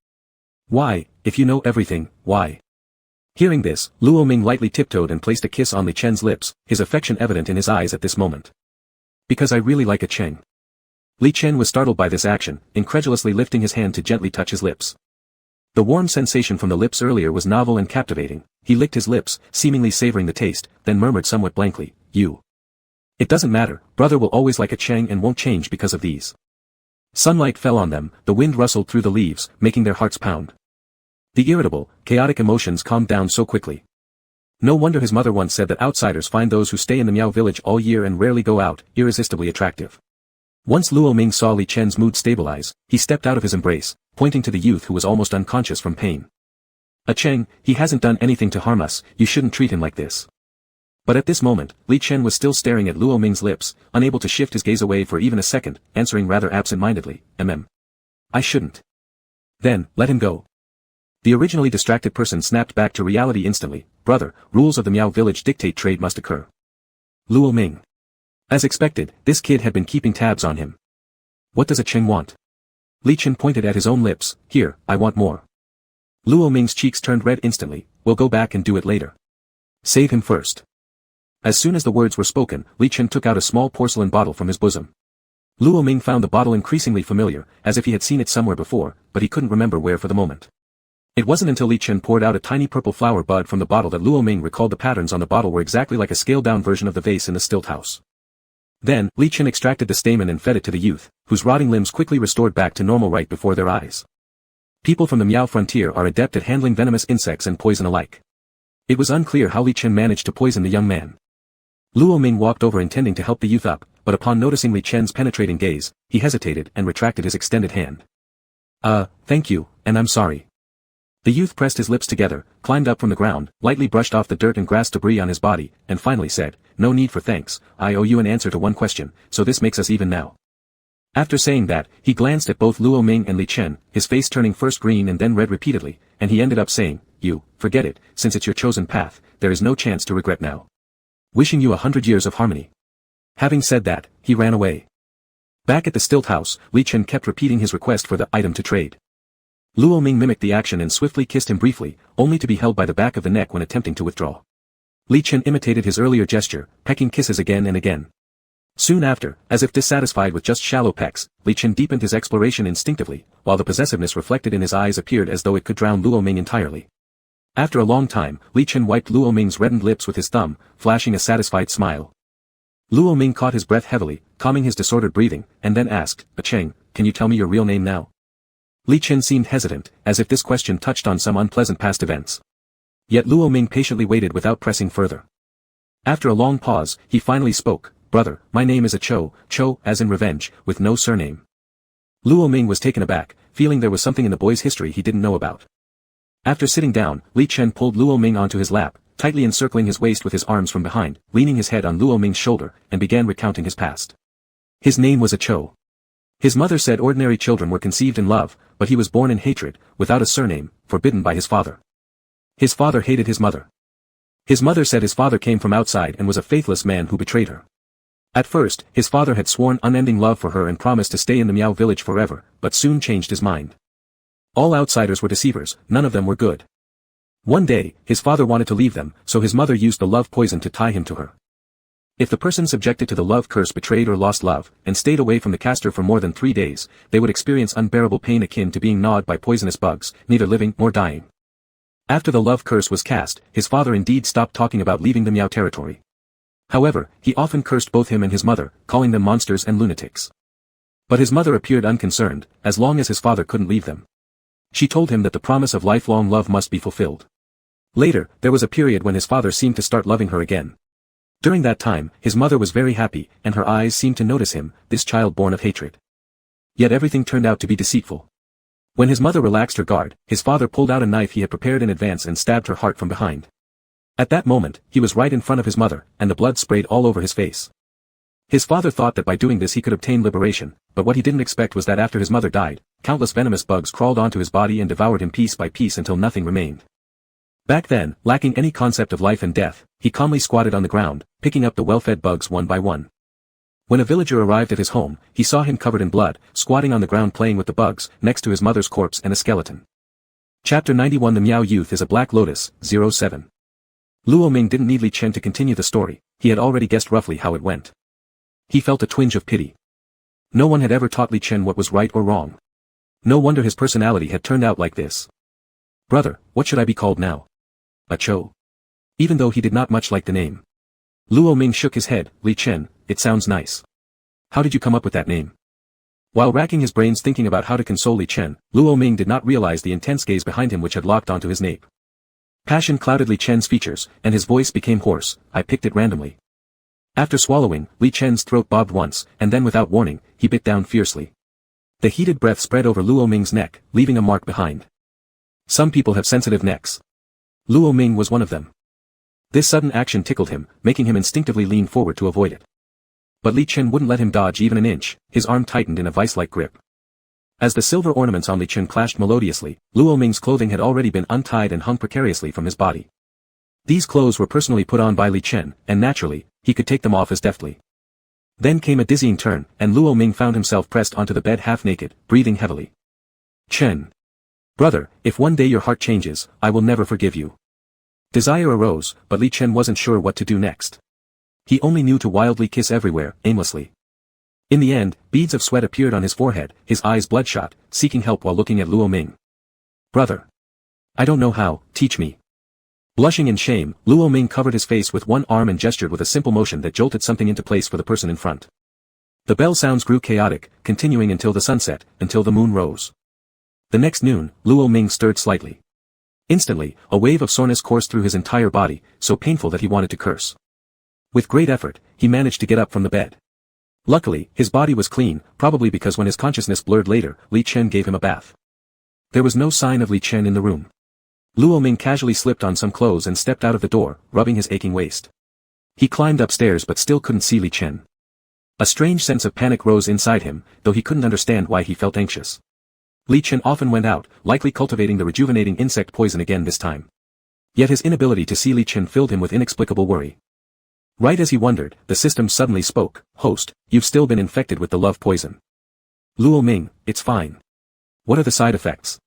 Why, if you know everything, why? Hearing this, Luo Ming lightly tiptoed and placed a kiss on Li Chen's lips, his affection evident in his eyes at this moment. Because I really like a Cheng. Li Chen was startled by this action, incredulously lifting his hand to gently touch his lips. The warm sensation from the lips earlier was novel and captivating, he licked his lips, seemingly savoring the taste, then murmured somewhat blankly, you. It doesn't matter, brother will always like a Cheng and won't change because of these. Sunlight fell on them, the wind rustled through the leaves, making their hearts pound. The irritable, chaotic emotions calmed down so quickly. No wonder his mother once said that outsiders find those who stay in the Miao village all year and rarely go out, irresistibly attractive. Once Luo Ming saw Li Chen's mood stabilize, he stepped out of his embrace, pointing to the youth who was almost unconscious from pain. A Cheng, he hasn't done anything to harm us, you shouldn't treat him like this. But at this moment, Li Chen was still staring at Luo Ming's lips, unable to shift his gaze away for even a second, answering rather absent-mindedly, I shouldn't. Then, let him go. The originally distracted person snapped back to reality instantly, brother, rules of the Miao village dictate trade must occur. Luo Ming. As expected, this kid had been keeping tabs on him. What does a Cheng want? Li Chen pointed at his own lips, here, I want more. Luo Ming's cheeks turned red instantly, we'll go back and do it later. Save him first. As soon as the words were spoken, Li Chen took out a small porcelain bottle from his bosom. Luo Ming found the bottle increasingly familiar, as if he had seen it somewhere before, but he couldn't remember where for the moment. It wasn't until Li Chen poured out a tiny purple flower bud from the bottle that Luo Ming recalled the patterns on the bottle were exactly like a scaled-down version of the vase in the stilt house. Then, Li Chen extracted the stamen and fed it to the youth, whose rotting limbs quickly restored back to normal right before their eyes. People from the Miao frontier are adept at handling venomous insects and poison alike. It was unclear how Li Chen managed to poison the young man. Luo Ming walked over intending to help the youth up, but upon noticing Li Chen's penetrating gaze, he hesitated and retracted his extended hand. Thank you, and I'm sorry. The youth pressed his lips together, climbed up from the ground, lightly brushed off the dirt and grass debris on his body, and finally said, no need for thanks, I owe you an answer to one question, so this makes us even now. After saying that, he glanced at both Luo Ming and Li Chen, his face turning first green and then red repeatedly, and he ended up saying, you, forget it, since it's your chosen path, there is no chance to regret now. Wishing you 100 years of harmony. Having said that, he ran away. Back at the stilt house, Li Chen kept repeating his request for the item to trade. Luo Ming mimicked the action and swiftly kissed him briefly, only to be held by the back of the neck when attempting to withdraw. Li Chen imitated his earlier gesture, pecking kisses again and again. Soon after, as if dissatisfied with just shallow pecks, Li Chen deepened his exploration instinctively, while the possessiveness reflected in his eyes appeared as though it could drown Luo Ming entirely. After a long time, Li Chen wiped Luo Ming's reddened lips with his thumb, flashing a satisfied smile. Luo Ming caught his breath heavily, calming his disordered breathing, and then asked, "Cheng, can you tell me your real name now?" Li Chen seemed hesitant, as if this question touched on some unpleasant past events. Yet Luo Ming patiently waited without pressing further. After a long pause, he finally spoke, "Brother, my name is Cho, as in revenge, with no surname." Luo Ming was taken aback, feeling there was something in the boy's history he didn't know about. After sitting down, Li Chen pulled Luo Ming onto his lap, tightly encircling his waist with his arms from behind, leaning his head on Luo Ming's shoulder, and began recounting his past. His name was Cho. His mother said ordinary children were conceived in love, but he was born in hatred, without a surname, forbidden by his father. His father hated his mother. His mother said his father came from outside and was a faithless man who betrayed her. At first, his father had sworn unending love for her and promised to stay in the Miao village forever, but soon changed his mind. All outsiders were deceivers, none of them were good. One day, his father wanted to leave them, so his mother used the love poison to tie him to her. If the person subjected to the love curse betrayed or lost love, and stayed away from the caster for more than 3 days, they would experience unbearable pain akin to being gnawed by poisonous bugs, neither living nor dying. After the love curse was cast, his father indeed stopped talking about leaving the Miao territory. However, he often cursed both him and his mother, calling them monsters and lunatics. But his mother appeared unconcerned, as long as his father couldn't leave them. She told him that the promise of lifelong love must be fulfilled. Later, there was a period when his father seemed to start loving her again. During that time, his mother was very happy, and her eyes seemed to notice him, this child born of hatred. Yet everything turned out to be deceitful. When his mother relaxed her guard, his father pulled out a knife he had prepared in advance and stabbed her heart from behind. At that moment, he was right in front of his mother, and the blood sprayed all over his face. His father thought that by doing this he could obtain liberation, but what he didn't expect was that after his mother died, countless venomous bugs crawled onto his body and devoured him piece by piece until nothing remained. Back then, lacking any concept of life and death, he calmly squatted on the ground, picking up the well-fed bugs one by one. When a villager arrived at his home, he saw him covered in blood, squatting on the ground playing with the bugs, next to his mother's corpse and a skeleton. Chapter 91 The Miao Youth is a Black Lotus, 07. Luo Ming didn't need Li Chen to continue the story, he had already guessed roughly how it went. He felt a twinge of pity. No one had ever taught Li Chen what was right or wrong. No wonder his personality had turned out like this. "Brother, what should I be called now?" Cho. Even though he did not much like the name. Luo Ming shook his head. "Li Chen, it sounds nice. How did you come up with that name?" While racking his brains thinking about how to console Li Chen, Luo Ming did not realize the intense gaze behind him which had locked onto his nape. Passion clouded Li Chen's features, and his voice became hoarse. "I picked it randomly." After swallowing, Li Chen's throat bobbed once, and then without warning, he bit down fiercely. The heated breath spread over Luo Ming's neck, leaving a mark behind. Some people have sensitive necks. Luo Ming was one of them. This sudden action tickled him, making him instinctively lean forward to avoid it. But Li Chen wouldn't let him dodge even an inch, his arm tightened in a vice-like grip. As the silver ornaments on Li Chen clashed melodiously, Luo Ming's clothing had already been untied and hung precariously from his body. These clothes were personally put on by Li Chen, and naturally, he could take them off as deftly. Then came a dizzying turn, and Luo Ming found himself pressed onto the bed half-naked, breathing heavily. "Chen. Brother, if one day your heart changes, I will never forgive you." Desire arose, but Li Chen wasn't sure what to do next. He only knew to wildly kiss everywhere, aimlessly. In the end, beads of sweat appeared on his forehead, his eyes bloodshot, seeking help while looking at Luo Ming. "Brother. I don't know how, teach me." Blushing in shame, Luo Ming covered his face with one arm and gestured with a simple motion that jolted something into place for the person in front. The bell sounds grew chaotic, continuing until the sunset, until the moon rose. The next noon, Luo Ming stirred slightly. Instantly, a wave of soreness coursed through his entire body, so painful that he wanted to curse. With great effort, he managed to get up from the bed. Luckily, his body was clean, probably because when his consciousness blurred later, Li Chen gave him a bath. There was no sign of Li Chen in the room. Luo Ming casually slipped on some clothes and stepped out of the door, rubbing his aching waist. He climbed upstairs but still couldn't see Li Chen. A strange sense of panic rose inside him, though he couldn't understand why he felt anxious. Li Chen often went out, likely cultivating the rejuvenating insect poison again this time. Yet his inability to see Li Chen filled him with inexplicable worry. Right as he wondered, the system suddenly spoke. "Host, you've still been infected with the love poison." "Luo Ming, it's fine. What are the side effects?"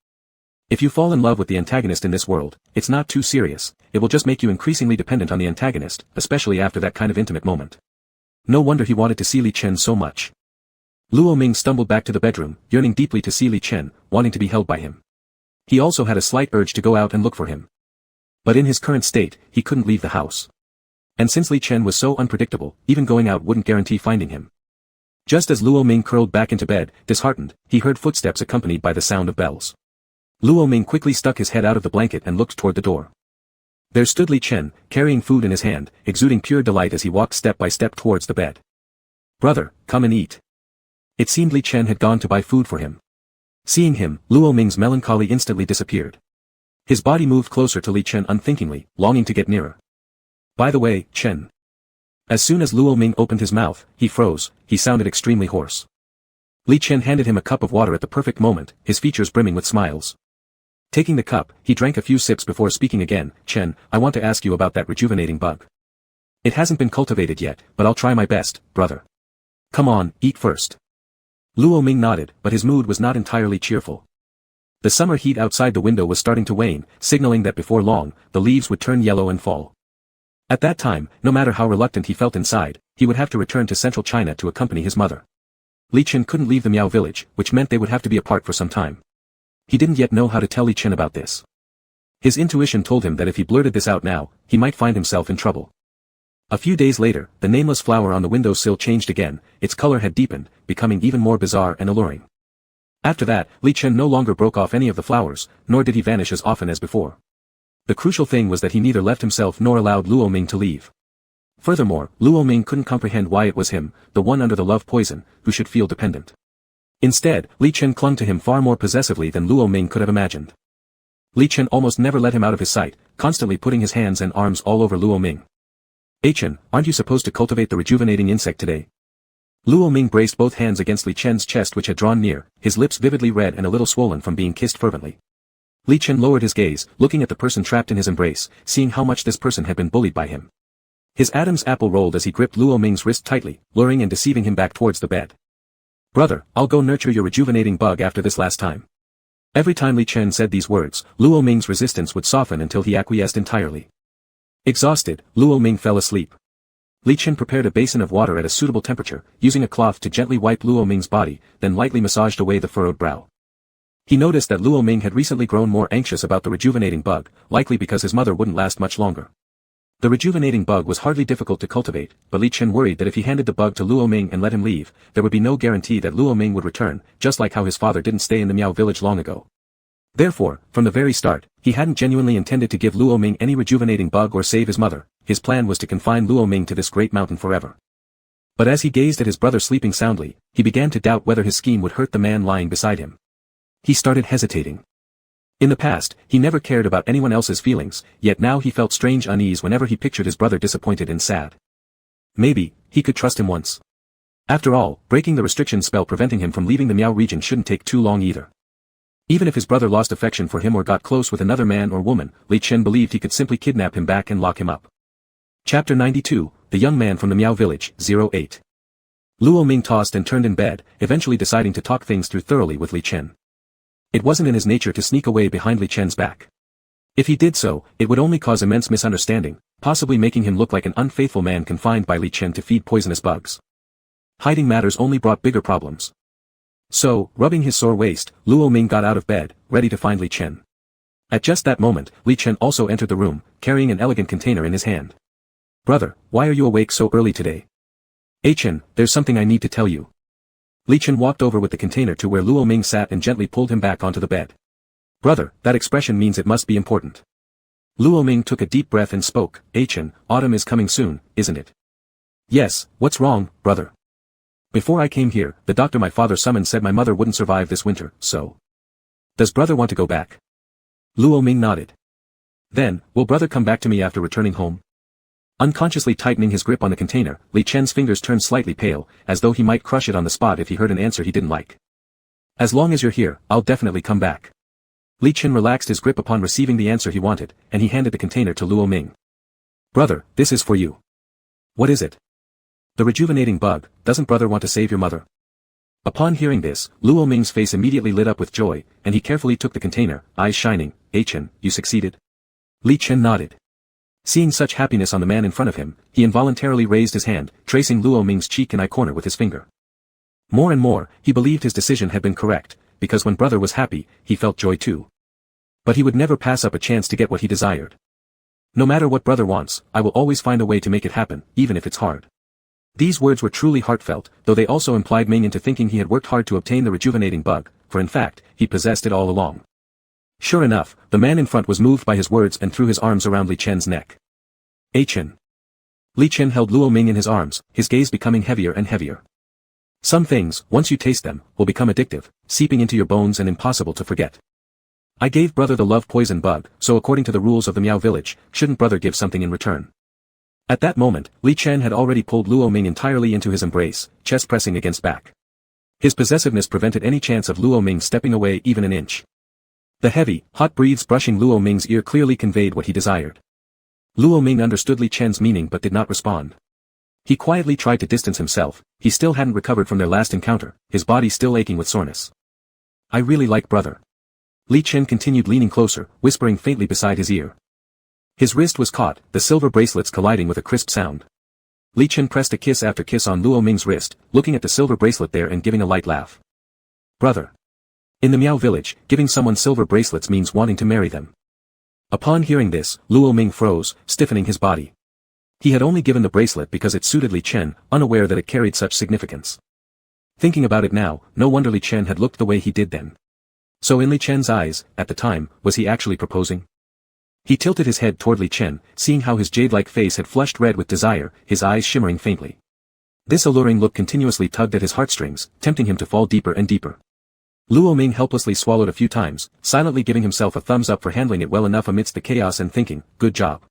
"If you fall in love with the antagonist in this world, it's not too serious, it will just make you increasingly dependent on the antagonist, especially after that kind of intimate moment." No wonder he wanted to see Li Chen so much. Luo Ming stumbled back to the bedroom, yearning deeply to see Li Chen, wanting to be held by him. He also had a slight urge to go out and look for him. But in his current state, he couldn't leave the house. And since Li Chen was so unpredictable, even going out wouldn't guarantee finding him. Just as Luo Ming curled back into bed, disheartened, he heard footsteps accompanied by the sound of bells. Luo Ming quickly stuck his head out of the blanket and looked toward the door. There stood Li Chen, carrying food in his hand, exuding pure delight as he walked step by step towards the bed. "Brother, come and eat." It seemed Li Chen had gone to buy food for him. Seeing him, Luo Ming's melancholy instantly disappeared. His body moved closer to Li Chen unthinkingly, longing to get nearer. "By the way, Chen." As soon as Luo Ming opened his mouth, he froze, he sounded extremely hoarse. Li Chen handed him a cup of water at the perfect moment, his features brimming with smiles. Taking the cup, he drank a few sips before speaking again. "Chen, I want to ask you about that rejuvenating bug. It hasn't been cultivated yet, but I'll try my best, brother. Come on, eat first." Luo Ming nodded, but his mood was not entirely cheerful. The summer heat outside the window was starting to wane, signaling that before long, the leaves would turn yellow and fall. At that time, no matter how reluctant he felt inside, he would have to return to central China to accompany his mother. Li Chen couldn't leave the Miao village, which meant they would have to be apart for some time. He didn't yet know how to tell Li Chen about this. His intuition told him that if he blurted this out now, he might find himself in trouble. A few days later, the nameless flower on the windowsill changed again, its color had deepened, becoming even more bizarre and alluring. After that, Li Chen no longer broke off any of the flowers, nor did he vanish as often as before. The crucial thing was that he neither left himself nor allowed Luo Ming to leave. Furthermore, Luo Ming couldn't comprehend why it was him, the one under the love poison, who should feel dependent. Instead, Li Chen clung to him far more possessively than Luo Ming could have imagined. Li Chen almost never let him out of his sight, constantly putting his hands and arms all over Luo Ming. "Chen, aren't you supposed to cultivate the rejuvenating insect today?" Luo Ming braced both hands against Li Chen's chest which had drawn near, his lips vividly red and a little swollen from being kissed fervently. Li Chen lowered his gaze, looking at the person trapped in his embrace, seeing how much this person had been bullied by him. His Adam's apple rolled as he gripped Luo Ming's wrist tightly, luring and deceiving him back towards the bed. "Brother, I'll go nurture your rejuvenating bug after this last time." Every time Li Chen said these words, Luo Ming's resistance would soften until he acquiesced entirely. Exhausted, Luo Ming fell asleep. Li Chen prepared a basin of water at a suitable temperature, using a cloth to gently wipe Luo Ming's body, then lightly massaged away the furrowed brow. He noticed that Luo Ming had recently grown more anxious about the rejuvenating bug, likely because his mother wouldn't last much longer. The rejuvenating bug was hardly difficult to cultivate, but Li Chen worried that if he handed the bug to Luo Ming and let him leave, there would be no guarantee that Luo Ming would return, just like how his father didn't stay in the Miao village long ago. Therefore, from the very start, he hadn't genuinely intended to give Luo Ming any rejuvenating bug or save his mother. His plan was to confine Luo Ming to this great mountain forever. But as he gazed at his brother sleeping soundly, he began to doubt whether his scheme would hurt the man lying beside him. He started hesitating. In the past, he never cared about anyone else's feelings, yet now he felt strange unease whenever he pictured his brother disappointed and sad. Maybe, he could trust him once. After all, breaking the restriction spell preventing him from leaving the Miao region shouldn't take too long either. Even if his brother lost affection for him or got close with another man or woman, Li Chen believed he could simply kidnap him back and lock him up. Chapter 92, The Young Man from the Miao Village, 08. Luo Ming tossed and turned in bed, eventually deciding to talk things through thoroughly with Li Chen. It wasn't in his nature to sneak away behind Li Chen's back. If he did so, it would only cause immense misunderstanding, possibly making him look like an unfaithful man confined by Li Chen to feed poisonous bugs. Hiding matters only brought bigger problems. So, rubbing his sore waist, Luo Ming got out of bed, ready to find Li Chen. At just that moment, Li Chen also entered the room, carrying an elegant container in his hand. "Brother, why are you awake so early today?" "Chen, there's something I need to tell you." Li Chen walked over with the container to where Luo Ming sat and gently pulled him back onto the bed. "Brother, that expression means it must be important." Luo Ming took a deep breath and spoke. "Chen, autumn is coming soon, isn't it?" "Yes, what's wrong, brother?" "Before I came here, the doctor my father summoned said my mother wouldn't survive this winter, so. Does brother want to go back?" Luo Ming nodded. "Then, will brother come back to me after returning home?" Unconsciously tightening his grip on the container, Li Chen's fingers turned slightly pale, as though he might crush it on the spot if he heard an answer he didn't like. "As long as you're here, I'll definitely come back." Li Chen relaxed his grip upon receiving the answer he wanted, and he handed the container to Luo Ming. "Brother, this is for you." "What is it?" "The rejuvenating bug. Doesn't brother want to save your mother?" Upon hearing this, Luo Ming's face immediately lit up with joy, and he carefully took the container, eyes shining. "Chen, you succeeded?" Li Chen nodded. Seeing such happiness on the man in front of him, he involuntarily raised his hand, tracing Luo Ming's cheek and eye corner with his finger. More and more, he believed his decision had been correct, because when brother was happy, he felt joy too. But he would never pass up a chance to get what he desired. No matter what brother wants, I will always find a way to make it happen, even if it's hard. These words were truly heartfelt, though they also implied Ming into thinking he had worked hard to obtain the rejuvenating bug, for in fact, he possessed it all along. Sure enough, the man in front was moved by his words and threw his arms around Li Chen's neck. Chen. Li Chen held Luo Ming in his arms, his gaze becoming heavier and heavier. Some things, once you taste them, will become addictive, seeping into your bones and impossible to forget. I gave brother the love poison bug, so according to the rules of the Miao village, shouldn't brother give something in return? At that moment, Li Chen had already pulled Luo Ming entirely into his embrace, chest pressing against back. His possessiveness prevented any chance of Luo Ming stepping away even an inch. The heavy, hot breathes brushing Luo Ming's ear clearly conveyed what he desired. Luo Ming understood Li Chen's meaning but did not respond. He quietly tried to distance himself, he still hadn't recovered from their last encounter, his body still aching with soreness. I really like brother. Li Chen continued leaning closer, whispering faintly beside his ear. His wrist was caught, the silver bracelets colliding with a crisp sound. Li Chen pressed a kiss after kiss on Luo Ming's wrist, looking at the silver bracelet there and giving a light laugh. Brother. In the Miao village, giving someone silver bracelets means wanting to marry them. Upon hearing this, Luo Ming froze, stiffening his body. He had only given the bracelet because it suited Li Chen, unaware that it carried such significance. Thinking about it now, no wonder Li Chen had looked the way he did then. So in Li Chen's eyes, at the time, was he actually proposing? He tilted his head toward Li Chen, seeing how his jade-like face had flushed red with desire, his eyes shimmering faintly. This alluring look continuously tugged at his heartstrings, tempting him to fall deeper and deeper. Luo Ming helplessly swallowed a few times, silently giving himself a thumbs up for handling it well enough amidst the chaos and thinking, good job.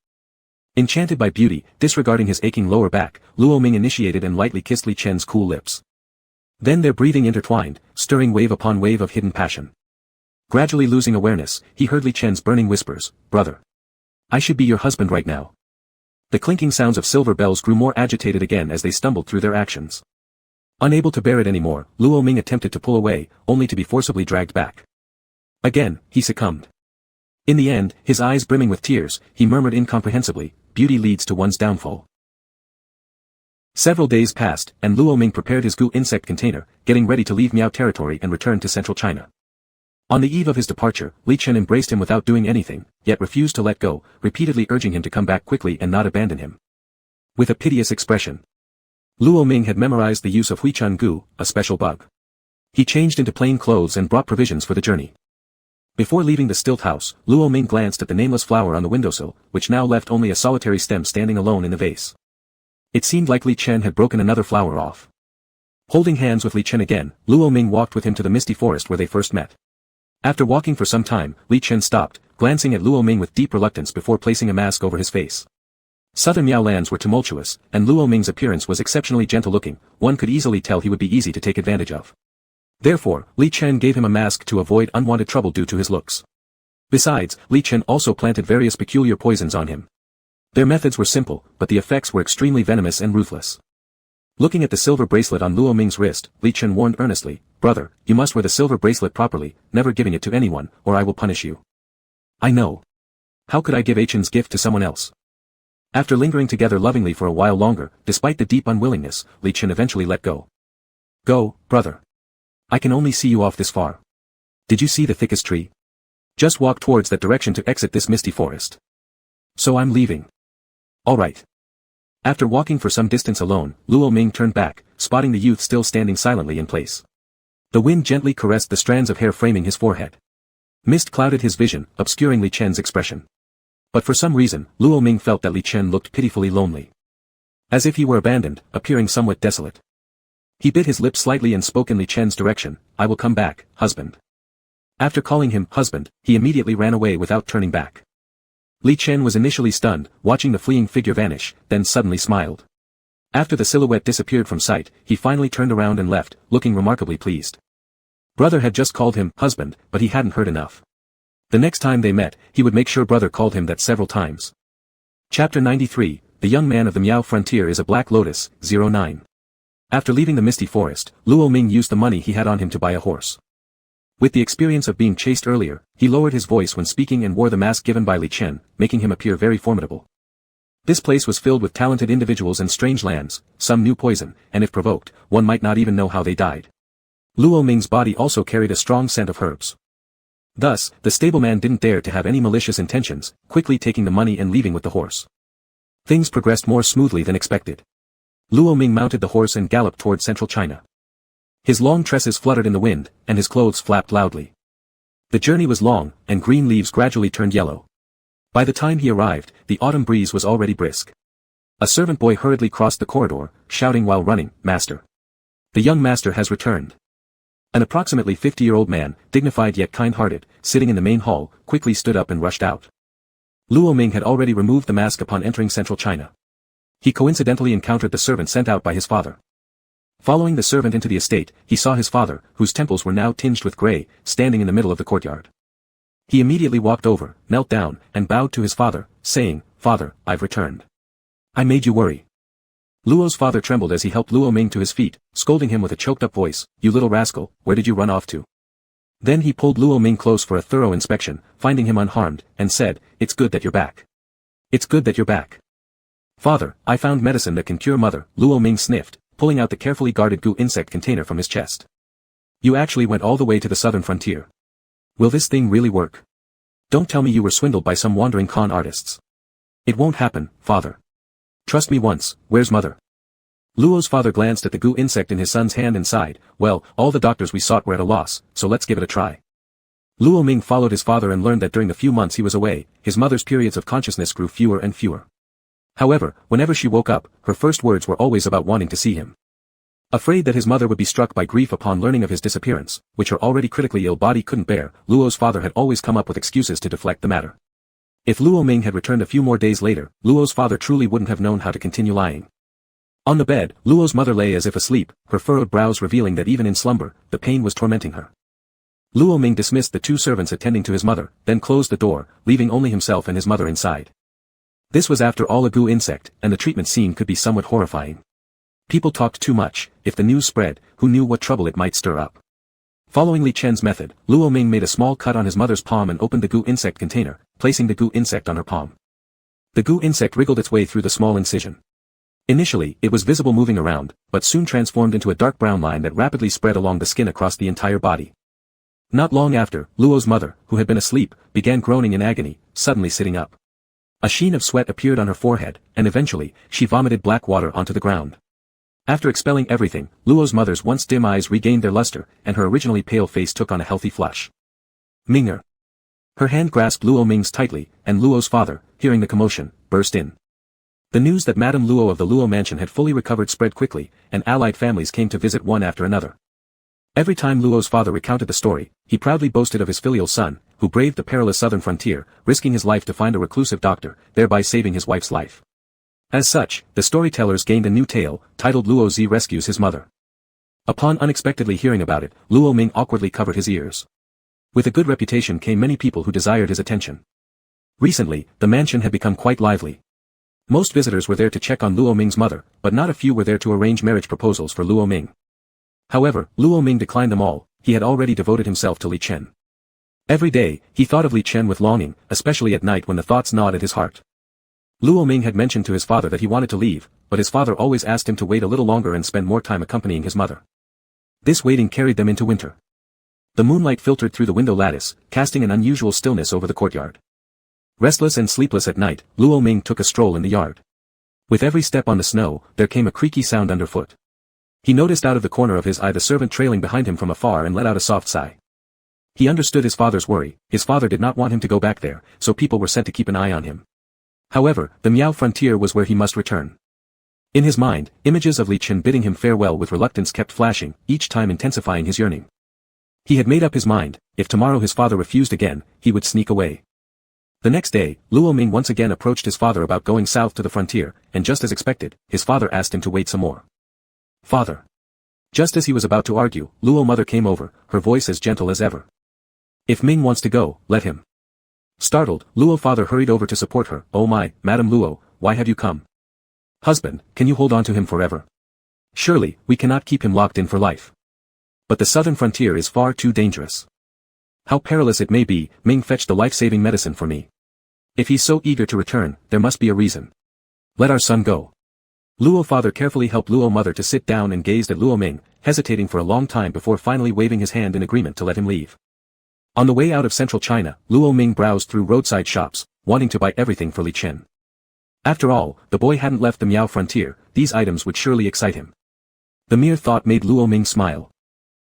Enchanted by beauty, disregarding his aching lower back, Luo Ming initiated and lightly kissed Li Chen's cool lips. Then their breathing intertwined, stirring wave upon wave of hidden passion. Gradually losing awareness, he heard Li Chen's burning whispers, brother. I should be your husband right now. The clinking sounds of silver bells grew more agitated again as they stumbled through their actions. Unable to bear it anymore, Luo Ming attempted to pull away, only to be forcibly dragged back. Again, he succumbed. In the end, his eyes brimming with tears, he murmured incomprehensibly, beauty leads to one's downfall. Several days passed, and Luo Ming prepared his goo insect container, getting ready to leave Miao territory and return to central China. On the eve of his departure, Li Chen embraced him without doing anything, yet refused to let go, repeatedly urging him to come back quickly and not abandon him. With a piteous expression. Luo Ming had memorized the use of Huichun Gu, a special bug. He changed into plain clothes and brought provisions for the journey. Before leaving the stilt house, Luo Ming glanced at the nameless flower on the windowsill, which now left only a solitary stem standing alone in the vase. It seemed like Li Chen had broken another flower off. Holding hands with Li Chen again, Luo Ming walked with him to the misty forest where they first met. After walking for some time, Li Chen stopped, glancing at Luo Ming with deep reluctance before placing a mask over his face. Southern Miao lands were tumultuous, and Luo Ming's appearance was exceptionally gentle-looking, one could easily tell he would be easy to take advantage of. Therefore, Li Chen gave him a mask to avoid unwanted trouble due to his looks. Besides, Li Chen also planted various peculiar poisons on him. Their methods were simple, but the effects were extremely venomous and ruthless. Looking at the silver bracelet on Luo Ming's wrist, Li Chen warned earnestly, brother, you must wear the silver bracelet properly, never giving it to anyone, or I will punish you. I know. How could I give Chen's gift to someone else? After lingering together lovingly for a while longer, despite the deep unwillingness, Li Chen eventually let go. Go, brother. I can only see you off this far. Did you see the thickest tree? Just walk towards that direction to exit this misty forest. So I'm leaving. All right. After walking for some distance alone, Luo Ming turned back, spotting the youth still standing silently in place. The wind gently caressed the strands of hair framing his forehead. Mist clouded his vision, obscuring Li Chen's expression. But for some reason, Luo Ming felt that Li Chen looked pitifully lonely. As if he were abandoned, appearing somewhat desolate. He bit his lips slightly and spoke in Li Chen's direction, I will come back, husband. After calling him husband, he immediately ran away without turning back. Li Chen was initially stunned, watching the fleeing figure vanish, then suddenly smiled. After the silhouette disappeared from sight, he finally turned around and left, looking remarkably pleased. Brother had just called him husband, but he hadn't heard enough. The next time they met, he would make sure brother called him that several times. Chapter 93, The Young Man of the Miao Frontier is a Black Lotus, 09. After leaving the misty forest, Luo Ming used the money he had on him to buy a horse. With the experience of being chased earlier, he lowered his voice when speaking and wore the mask given by Li Chen, making him appear very formidable. This place was filled with talented individuals and strange lands, some knew poison, and if provoked, one might not even know how they died. Luo Ming's body also carried a strong scent of herbs. Thus, the stableman didn't dare to have any malicious intentions, quickly taking the money and leaving with the horse. Things progressed more smoothly than expected. Luo Ming mounted the horse and galloped toward central China. His long tresses fluttered in the wind, and his clothes flapped loudly. The journey was long, and green leaves gradually turned yellow. By the time he arrived, the autumn breeze was already brisk. A servant boy hurriedly crossed the corridor, shouting while running, "Master! The young master has returned." An approximately 50-year-old man, dignified yet kind-hearted, sitting in the main hall, quickly stood up and rushed out. Luo Ming had already removed the mask upon entering central China. He coincidentally encountered the servant sent out by his father. Following the servant into the estate, he saw his father, whose temples were now tinged with grey, standing in the middle of the courtyard. He immediately walked over, knelt down, and bowed to his father, saying, "Father, I've returned. I made you worry." Luo's father trembled as he helped Luo Ming to his feet, scolding him with a choked-up voice, "You little rascal, where did you run off to?" Then he pulled Luo Ming close for a thorough inspection, finding him unharmed, and said, "It's good that you're back. It's good that you're back." "Father, I found medicine that can cure mother," Luo Ming sniffed, pulling out the carefully guarded goo insect container from his chest. "You actually went all the way to the southern frontier. Will this thing really work? Don't tell me you were swindled by some wandering con artists." "It won't happen, father. Trust me once, where's mother?" Luo's father glanced at the goo insect in his son's hand and sighed, "Well, all the doctors we sought were at a loss, so let's give it a try." Luo Ming followed his father and learned that during the few months he was away, his mother's periods of consciousness grew fewer and fewer. However, whenever she woke up, her first words were always about wanting to see him. Afraid that his mother would be struck by grief upon learning of his disappearance, which her already critically ill body couldn't bear, Luo's father had always come up with excuses to deflect the matter. If Luo Ming had returned a few more days later, Luo's father truly wouldn't have known how to continue lying. On the bed, Luo's mother lay as if asleep, her furrowed brows revealing that even in slumber, the pain was tormenting her. Luo Ming dismissed the two servants attending to his mother, then closed the door, leaving only himself and his mother inside. This was after all a goo insect, and the treatment scene could be somewhat horrifying. People talked too much. If the news spread, who knew what trouble it might stir up. Following Li Chen's method, Luo Ming made a small cut on his mother's palm and opened the goo insect container, placing the goo insect on her palm. The goo insect wriggled its way through the small incision. Initially, it was visible moving around, but soon transformed into a dark brown line that rapidly spread along the skin across the entire body. Not long after, Luo's mother, who had been asleep, began groaning in agony, suddenly sitting up. A sheen of sweat appeared on her forehead, and eventually, she vomited black water onto the ground. After expelling everything, Luo's mother's once dim eyes regained their luster, and her originally pale face took on a healthy flush. "Minger." Her hand grasped Luo Ming's tightly, and Luo's father, hearing the commotion, burst in. The news that Madame Luo of the Luo mansion had fully recovered spread quickly, and allied families came to visit one after another. Every time Luo's father recounted the story, he proudly boasted of his filial son, who braved the perilous southern frontier, risking his life to find a reclusive doctor, thereby saving his wife's life. As such, the storytellers gained a new tale, titled Luo Zi Rescues His Mother. Upon unexpectedly hearing about it, Luo Ming awkwardly covered his ears. With a good reputation came many people who desired his attention. Recently, the mansion had become quite lively. Most visitors were there to check on Luo Ming's mother, but not a few were there to arrange marriage proposals for Luo Ming. However, Luo Ming declined them all. He had already devoted himself to Li Chen. Every day, he thought of Li Chen with longing, especially at night when the thoughts gnawed at his heart. Luo Ming had mentioned to his father that he wanted to leave, but his father always asked him to wait a little longer and spend more time accompanying his mother. This waiting carried them into winter. The moonlight filtered through the window lattice, casting an unusual stillness over the courtyard. Restless and sleepless at night, Luo Ming took a stroll in the yard. With every step on the snow, there came a creaky sound underfoot. He noticed out of the corner of his eye the servant trailing behind him from afar and let out a soft sigh. He understood his father's worry. His father did not want him to go back there, so people were sent to keep an eye on him. However, the Miao frontier was where he must return. In his mind, images of Li Chen bidding him farewell with reluctance kept flashing, each time intensifying his yearning. He had made up his mind, if tomorrow his father refused again, he would sneak away. The next day, Luo Ming once again approached his father about going south to the frontier, and just as expected, his father asked him to wait some more. "Father." Just as he was about to argue, Luo's mother came over, her voice as gentle as ever. "If Ming wants to go, let him." Startled, Luo's father hurried over to support her. "Oh my, Madame Luo, why have you come? Husband, can you hold on to him forever? Surely, we cannot keep him locked in for life. But the southern frontier is far too dangerous. How perilous it may be, Ming fetched the life-saving medicine for me. If he's so eager to return, there must be a reason." Let our son go. Luo father carefully helped Luo mother to sit down and gazed at Luo Ming, hesitating for a long time before finally waving his hand in agreement to let him leave. On the way out of central China, Luo Ming browsed through roadside shops, wanting to buy everything for Li Chen. After all, the boy hadn't left the Miao frontier, these items would surely excite him. The mere thought made Luo Ming smile.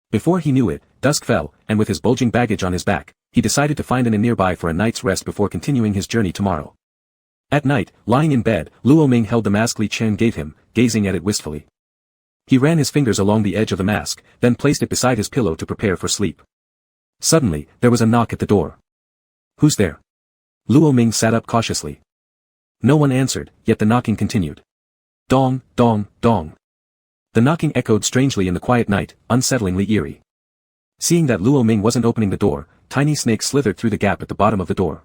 Before he knew it, dusk fell, and with his bulging baggage on his back, he decided to find an inn nearby for a night's rest before continuing his journey tomorrow. At night, lying in bed, Luo Ming held the mask Li Chen gave him, gazing at it wistfully. He ran his fingers along the edge of the mask, then placed it beside his pillow to prepare for sleep. Suddenly, there was a knock at the door. Who's there? Luo Ming sat up cautiously. No one answered, yet the knocking continued. Dong, dong, dong. The knocking echoed strangely in the quiet night, unsettlingly eerie. Seeing that Luo Ming wasn't opening the door, tiny snakes slithered through the gap at the bottom of the door.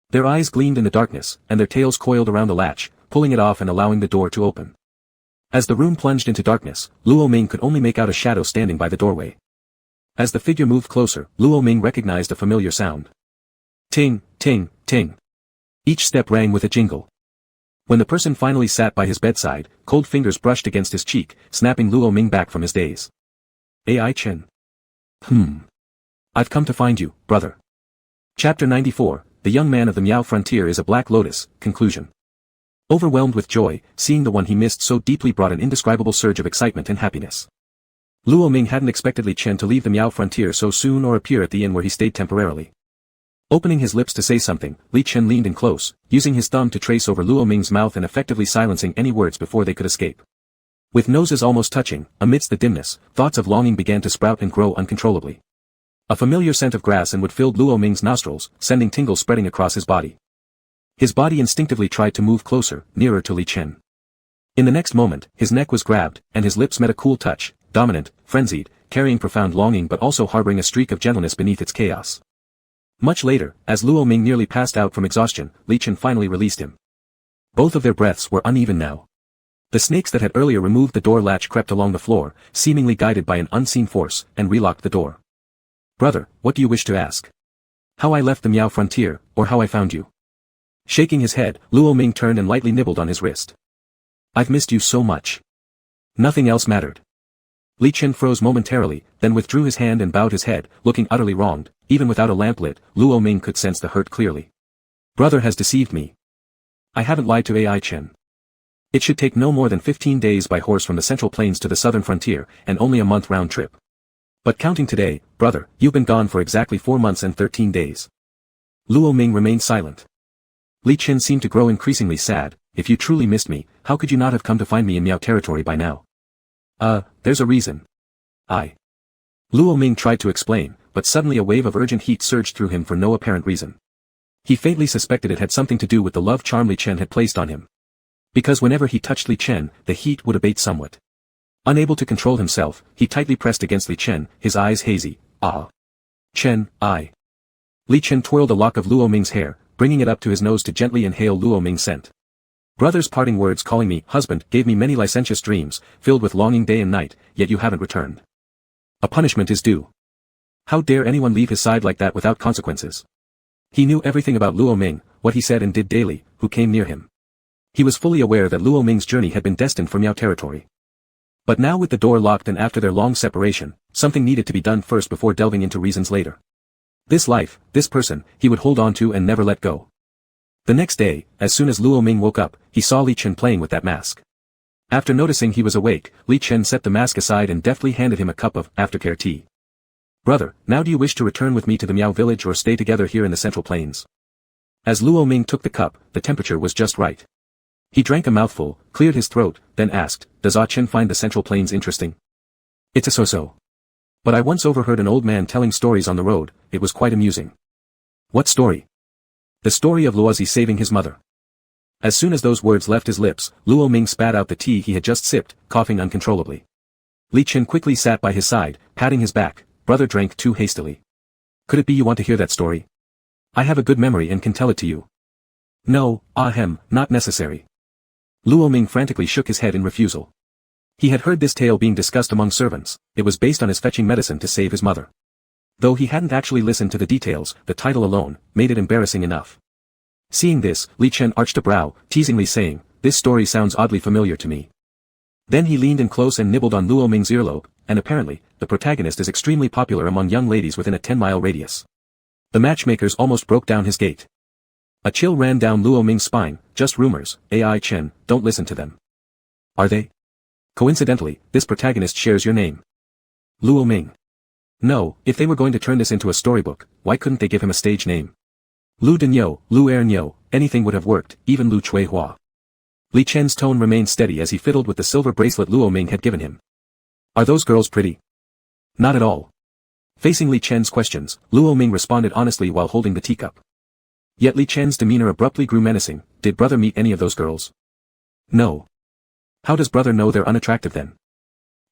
Their eyes gleamed in the darkness, and their tails coiled around the latch, pulling it off and allowing the door to open. As the room plunged into darkness, Luo Ming could only make out a shadow standing by the doorway. As the figure moved closer, Luo Ming recognized a familiar sound. Ting, ting, ting. Each step rang with a jingle. When the person finally sat by his bedside, cold fingers brushed against his cheek, snapping Luo Ming back from his daze. Ai Chen. I've come to find you, brother. Chapter 94, The Young Man of the Miao Frontier is a Black Lotus, Conclusion. Overwhelmed with joy, seeing the one he missed so deeply brought an indescribable surge of excitement and happiness. Luo Ming hadn't expected Li Chen to leave the Miao Frontier so soon or appear at the inn where he stayed temporarily. Opening his lips to say something, Li Chen leaned in close, using his thumb to trace over Luo Ming's mouth and effectively silencing any words before they could escape. With noses almost touching, amidst the dimness, thoughts of longing began to sprout and grow uncontrollably. A familiar scent of grass and wood filled Luo Ming's nostrils, sending tingles spreading across his body. His body instinctively tried to move closer, nearer to Li Chen. In the next moment, his neck was grabbed, and his lips met a cool touch, dominant, frenzied, carrying profound longing but also harboring a streak of gentleness beneath its chaos. Much later, as Luo Ming nearly passed out from exhaustion, Li Chen finally released him. Both of their breaths were uneven now. The snakes that had earlier removed the door latch crept along the floor, seemingly guided by an unseen force, and relocked the door. Brother, what do you wish to ask? How I left the Miao Frontier, or how I found you? Shaking his head, Luo Ming turned and lightly nibbled on his wrist. I've missed you so much. Nothing else mattered. Li Chen froze momentarily, then withdrew his hand and bowed his head, looking utterly wronged. Even without a lamp lit, Luo Ming could sense the hurt clearly. Brother has deceived me. I haven't lied to Ai Chen. It should take no more than 15 days by horse from the Central Plains to the southern frontier, and only a month round trip. But counting today, brother, you've been gone for exactly 4 months and 13 days. Luo Ming remained silent. Li Chen seemed to grow increasingly sad. If you truly missed me, how could you not have come to find me in Miao territory by now? There's a reason. Luo Ming tried to explain, but suddenly a wave of urgent heat surged through him for no apparent reason. He faintly suspected it had something to do with the love charm Li Chen had placed on him. Because whenever he touched Li Chen, the heat would abate somewhat. Unable to control himself, he tightly pressed against Li Chen, his eyes hazy. Chen, Li Chen twirled a lock of Luo Ming's hair, bringing it up to his nose to gently inhale Luo Ming's scent. Brother's parting words calling me husband gave me many licentious dreams, filled with longing day and night, yet you haven't returned. A punishment is due. How dare anyone leave his side like that without consequences? He knew everything about Luo Ming, what he said and did daily, who came near him. He was fully aware that Luo Ming's journey had been destined for Miao territory. But now with the door locked and after their long separation, something needed to be done first before delving into reasons later. This life, this person, he would hold on to and never let go. The next day, as soon as Luo Ming woke up, he saw Li Chen playing with that mask. After noticing he was awake, Li Chen set the mask aside and deftly handed him a cup of aftercare tea. Brother, now do you wish to return with me to the Miao village or stay together here in the Central Plains? As Luo Ming took the cup, the temperature was just right. He drank a mouthful, cleared his throat, then asked, does Ah Chen find the Central Plains interesting? It's a so-so. But I once overheard an old man telling stories on the road, it was quite amusing. What story? The story of Luozi saving his mother. As soon as those words left his lips, Luo Ming spat out the tea he had just sipped, coughing uncontrollably. Li Chen quickly sat by his side, patting his back. Brother drank too hastily. Could it be you want to hear that story? I have a good memory and can tell it to you. No, not necessary. Luo Ming frantically shook his head in refusal. He had heard this tale being discussed among servants. It was based on his fetching medicine to save his mother. Though he hadn't actually listened to the details, the title alone made it embarrassing enough. Seeing this, Li Chen arched a brow, teasingly saying, this story sounds oddly familiar to me. Then he leaned in close and nibbled on Luo Ming's earlobe, and apparently, the protagonist is extremely popular among young ladies within a 10-mile radius. The matchmakers almost broke down his gate. A chill ran down Luo Ming's spine. Just rumors, AI Chen, don't listen to them. Are they? Coincidentally, this protagonist shares your name. Luo Ming. No, if they were going to turn this into a storybook, why couldn't they give him a stage name? Lu Denyo, Lu Ernyo, anything would have worked, even Lu Chuehua. Li Chen's tone remained steady as he fiddled with the silver bracelet Luo Ming had given him. Are those girls pretty? Not at all. Facing Li Chen's questions, Luo Ming responded honestly while holding the teacup. Yet Li Chen's demeanor abruptly grew menacing. Did brother meet any of those girls? No. How does brother know they're unattractive then?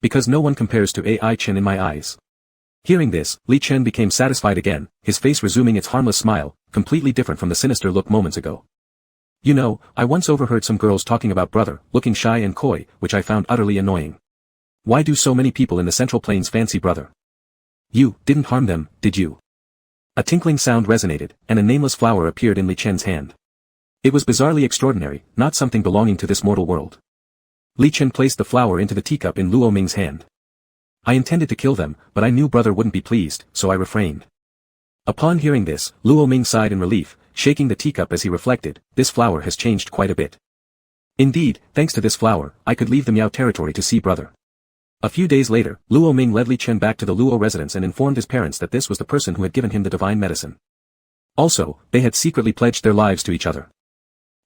Because no one compares to AI Chen in my eyes. Hearing this, Li Chen became satisfied again, his face resuming its harmless smile, completely different from the sinister look moments ago. You know, I once overheard some girls talking about brother, looking shy and coy, which I found utterly annoying. Why do so many people in the Central Plains fancy brother? You didn't harm them, did you? A tinkling sound resonated, and a nameless flower appeared in Li Chen's hand. It was bizarrely extraordinary, not something belonging to this mortal world. Li Chen placed the flower into the teacup in Luo Ming's hand. I intended to kill them, but I knew brother wouldn't be pleased, so I refrained. Upon hearing this, Luo Ming sighed in relief, shaking the teacup as he reflected, this flower has changed quite a bit. Indeed, thanks to this flower, I could leave the Miao territory to see brother. A few days later, Luo Ming led Li Chen back to the Luo residence and informed his parents that this was the person who had given him the divine medicine. Also, they had secretly pledged their lives to each other.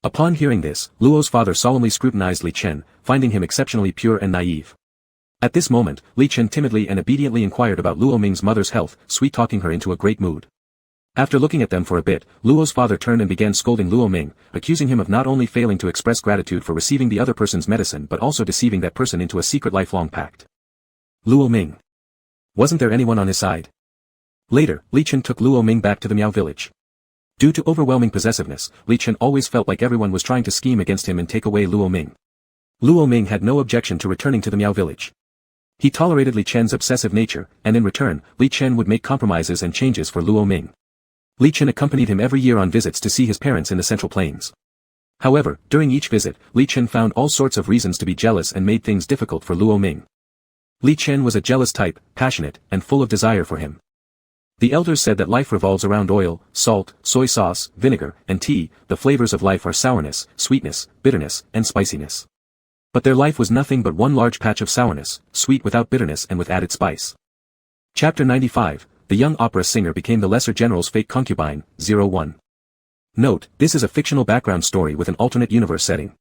Upon hearing this, Luo's father solemnly scrutinized Li Chen, finding him exceptionally pure and naive. At this moment, Li Chen timidly and obediently inquired about Luo Ming's mother's health, sweet-talking her into a great mood. After looking at them for a bit, Luo's father turned and began scolding Luo Ming, accusing him of not only failing to express gratitude for receiving the other person's medicine but also deceiving that person into a secret lifelong pact. Luo Ming. Wasn't there anyone on his side? Later, Li Chen took Luo Ming back to the Miao village. Due to overwhelming possessiveness, Li Chen always felt like everyone was trying to scheme against him and take away Luo Ming. Luo Ming had no objection to returning to the Miao village. He tolerated Li Chen's obsessive nature, and in return, Li Chen would make compromises and changes for Luo Ming. Li Chen accompanied him every year on visits to see his parents in the Central Plains. However, during each visit, Li Chen found all sorts of reasons to be jealous and made things difficult for Luo Ming. Li Chen was a jealous type, passionate, and full of desire for him. The elders said that life revolves around oil, salt, soy sauce, vinegar, and tea. The flavors of life are sourness, sweetness, bitterness, and spiciness. But their life was nothing but one large patch of sourness, sweet without bitterness and with added spice. Chapter 95, The Young Opera Singer Became the Lesser General's Fake Concubine, 01. Note, this is a fictional background story with an alternate universe setting.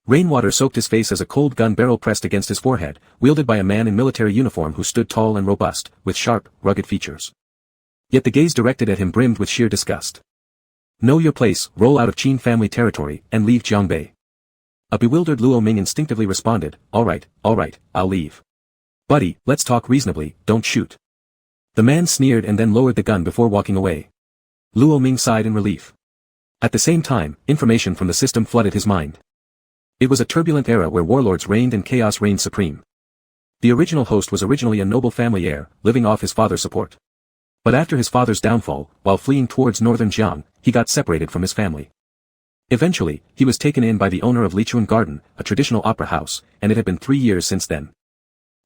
Rainwater soaked his face as a cold gun barrel pressed against his forehead, wielded by a man in military uniform who stood tall and robust, with sharp, rugged features. Yet the gaze directed at him brimmed with sheer disgust. Know your place, roll out of Qin family territory, and leave Jiangbei. A bewildered Luo Ming instinctively responded, all right, I'll leave. Buddy, let's talk reasonably, don't shoot. The man sneered and then lowered the gun before walking away. Luo Ming sighed in relief. At the same time, information from the system flooded his mind. It was a turbulent era where warlords reigned and chaos reigned supreme. The original host was originally a noble family heir, living off his father's support. But after his father's downfall, while fleeing towards northern Jiang, he got separated from his family. Eventually, he was taken in by the owner of Lichuan Garden, a traditional opera house, and it had been 3 years since then.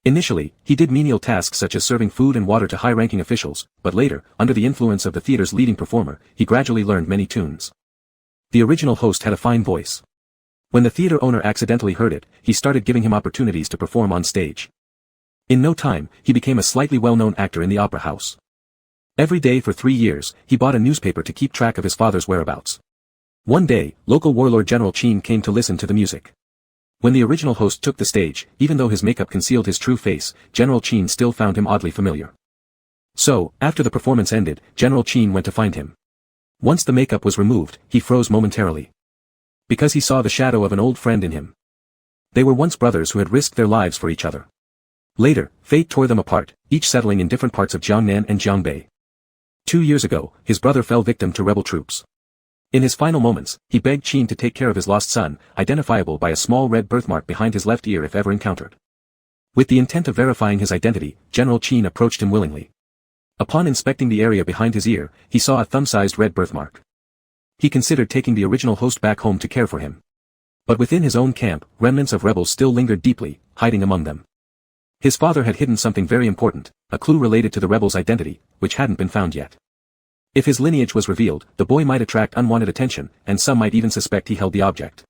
Initially, he did menial tasks such as serving food and water to high-ranking officials, but later, under the influence of the theater's leading performer, he gradually learned many tunes. The original host had a fine voice. When the theater owner accidentally heard it, he started giving him opportunities to perform on stage. In no time, he became a slightly well-known actor in the opera house. Every day for 3 years, he bought a newspaper to keep track of his father's whereabouts. One day, local warlord General Qin came to listen to the music. When the original host took the stage, even though his makeup concealed his true face, General Qin still found him oddly familiar. So, after the performance ended, General Qin went to find him. Once the makeup was removed, he froze momentarily. Because he saw the shadow of an old friend in him. They were once brothers who had risked their lives for each other. Later, fate tore them apart, each settling in different parts of Jiangnan and Jiangbei. 2 years ago, his brother fell victim to rebel troops. In his final moments, he begged Qin to take care of his lost son, identifiable by a small red birthmark behind his left ear if ever encountered. With the intent of verifying his identity, General Qin approached him willingly. Upon inspecting the area behind his ear, he saw a thumb-sized red birthmark. He considered taking the original host back home to care for him. But within his own camp, remnants of rebels still lingered deeply, hiding among them. His father had hidden something very important, a clue related to the rebel's identity, which hadn't been found yet. If his lineage was revealed, the boy might attract unwanted attention, and some might even suspect he held the object.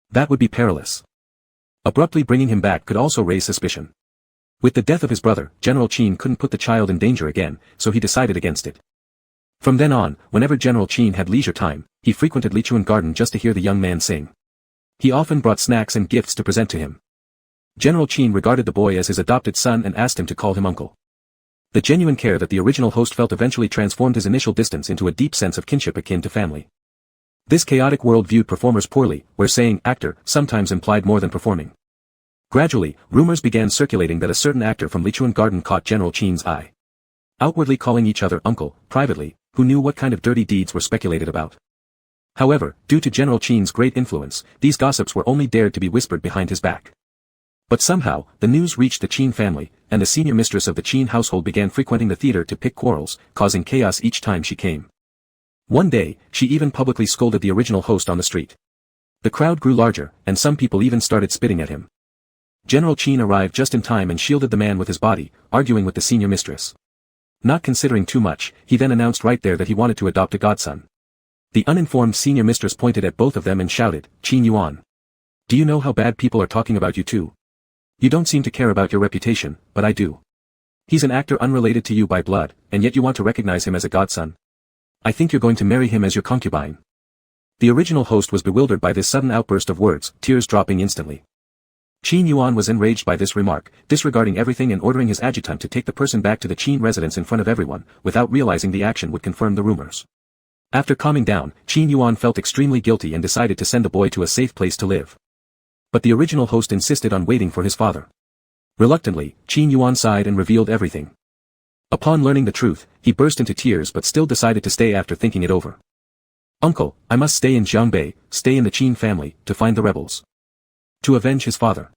That would be perilous. Abruptly bringing him back could also raise suspicion. With the death of his brother, General Qin couldn't put the child in danger again, so he decided against it. From then on, whenever General Qin had leisure time, he frequented Lichuan Garden just to hear the young man sing. He often brought snacks and gifts to present to him. General Qin regarded the boy as his adopted son and asked him to call him uncle. The genuine care that the original host felt eventually transformed his initial distance into a deep sense of kinship akin to family. This chaotic world viewed performers poorly, where saying actor sometimes implied more than performing. Gradually, rumors began circulating that a certain actor from Lichuan Garden caught General Qin's eye. Outwardly calling each other uncle, privately, who knew what kind of dirty deeds were speculated about. However, due to General Qin's great influence, these gossips were only dared to be whispered behind his back. But somehow, the news reached the Qin family, and the senior mistress of the Qin household began frequenting the theater to pick quarrels, causing chaos each time she came. One day, she even publicly scolded the original host on the street. The crowd grew larger, and some people even started spitting at him. General Qin arrived just in time and shielded the man with his body, arguing with the senior mistress. Not considering too much, he then announced right there that he wanted to adopt a godson. The uninformed senior mistress pointed at both of them and shouted, "Qin Yuan. Do you know how bad people are talking about you too? You don't seem to care about your reputation, but I do. He's an actor unrelated to you by blood, and yet you want to recognize him as a godson. I think you're going to marry him as your concubine." The original host was bewildered by this sudden outburst of words, tears dropping instantly. Qin Yuan was enraged by this remark, disregarding everything and ordering his adjutant to take the person back to the Qin residence in front of everyone, without realizing the action would confirm the rumors. After calming down, Qin Yuan felt extremely guilty and decided to send the boy to a safe place to live. But the original host insisted on waiting for his father. Reluctantly, Qin Yuan sighed and revealed everything. Upon learning the truth, he burst into tears but still decided to stay after thinking it over. "Uncle, I must stay in Jiangbei, stay in the Qin family, to find the rebels. To avenge his father."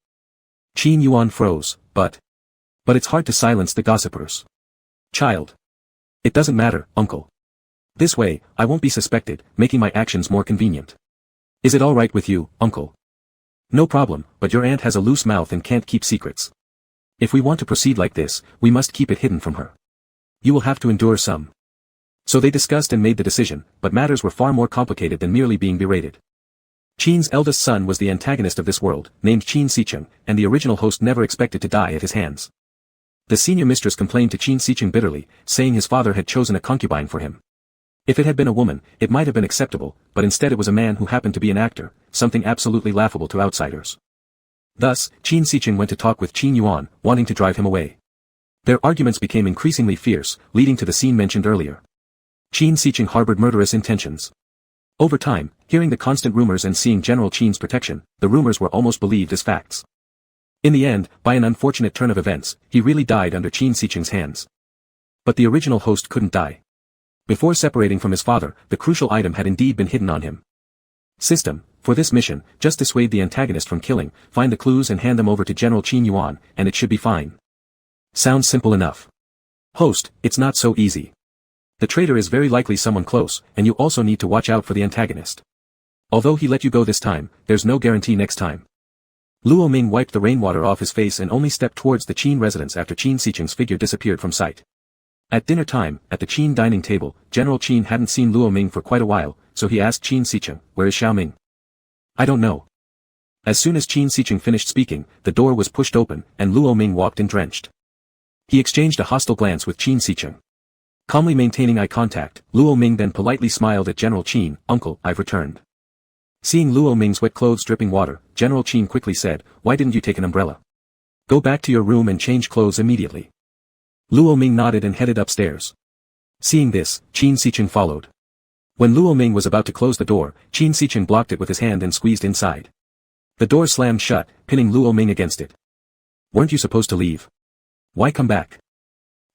Qin Yuan froze, but it's hard to silence the gossipers. "Child. It doesn't matter, uncle. This way, I won't be suspected, making my actions more convenient. Is it all right with you, uncle?" "No problem, but your aunt has a loose mouth and can't keep secrets. If we want to proceed like this, we must keep it hidden from her. You will have to endure some." So they discussed and made the decision, but matters were far more complicated than merely being berated. Qin's eldest son was the antagonist of this world, named Qin Sicheng, and the original host never expected to die at his hands. The senior mistress complained to Qin Sicheng bitterly, saying his father had chosen a concubine for him. If it had been a woman, it might have been acceptable, but instead it was a man who happened to be an actor, something absolutely laughable to outsiders. Thus, Qin Sicheng went to talk with Qin Yuan, wanting to drive him away. Their arguments became increasingly fierce, leading to the scene mentioned earlier. Qin Sicheng harbored murderous intentions. Over time, hearing the constant rumors and seeing General Qin's protection, the rumors were almost believed as facts. In the end, by an unfortunate turn of events, he really died under Qin Sicheng's hands. But the original host couldn't die. Before separating from his father, the crucial item had indeed been hidden on him. System: for this mission, just dissuade the antagonist from killing, find the clues and hand them over to General Qin Yuan, and it should be fine. Sounds simple enough. Host: it's not so easy. The traitor is very likely someone close, and you also need to watch out for the antagonist. Although he let you go this time, there's no guarantee next time. Luo Ming wiped the rainwater off his face and only stepped towards the Qin residence after Qin Sicheng's figure disappeared from sight. At dinner time, at the Qin dining table, General Qin hadn't seen Luo Ming for quite a while, so he asked Qin Sicheng, "Where is Xiao Ming?" "I don't know." As soon as Qin Sicheng finished speaking, the door was pushed open, and Luo Ming walked in drenched. He exchanged a hostile glance with Qin Sicheng. Calmly maintaining eye contact, Luo Ming then politely smiled at General Qin, "Uncle, I've returned." Seeing Luo Ming's wet clothes dripping water, General Qin quickly said, "Why didn't you take an umbrella? Go back to your room and change clothes immediately." Luo Ming nodded and headed upstairs. Seeing this, Qin Sicheng followed. When Luo Ming was about to close the door, Qin Sicheng blocked it with his hand and squeezed inside. The door slammed shut, pinning Luo Ming against it. "Weren't you supposed to leave? Why come back?"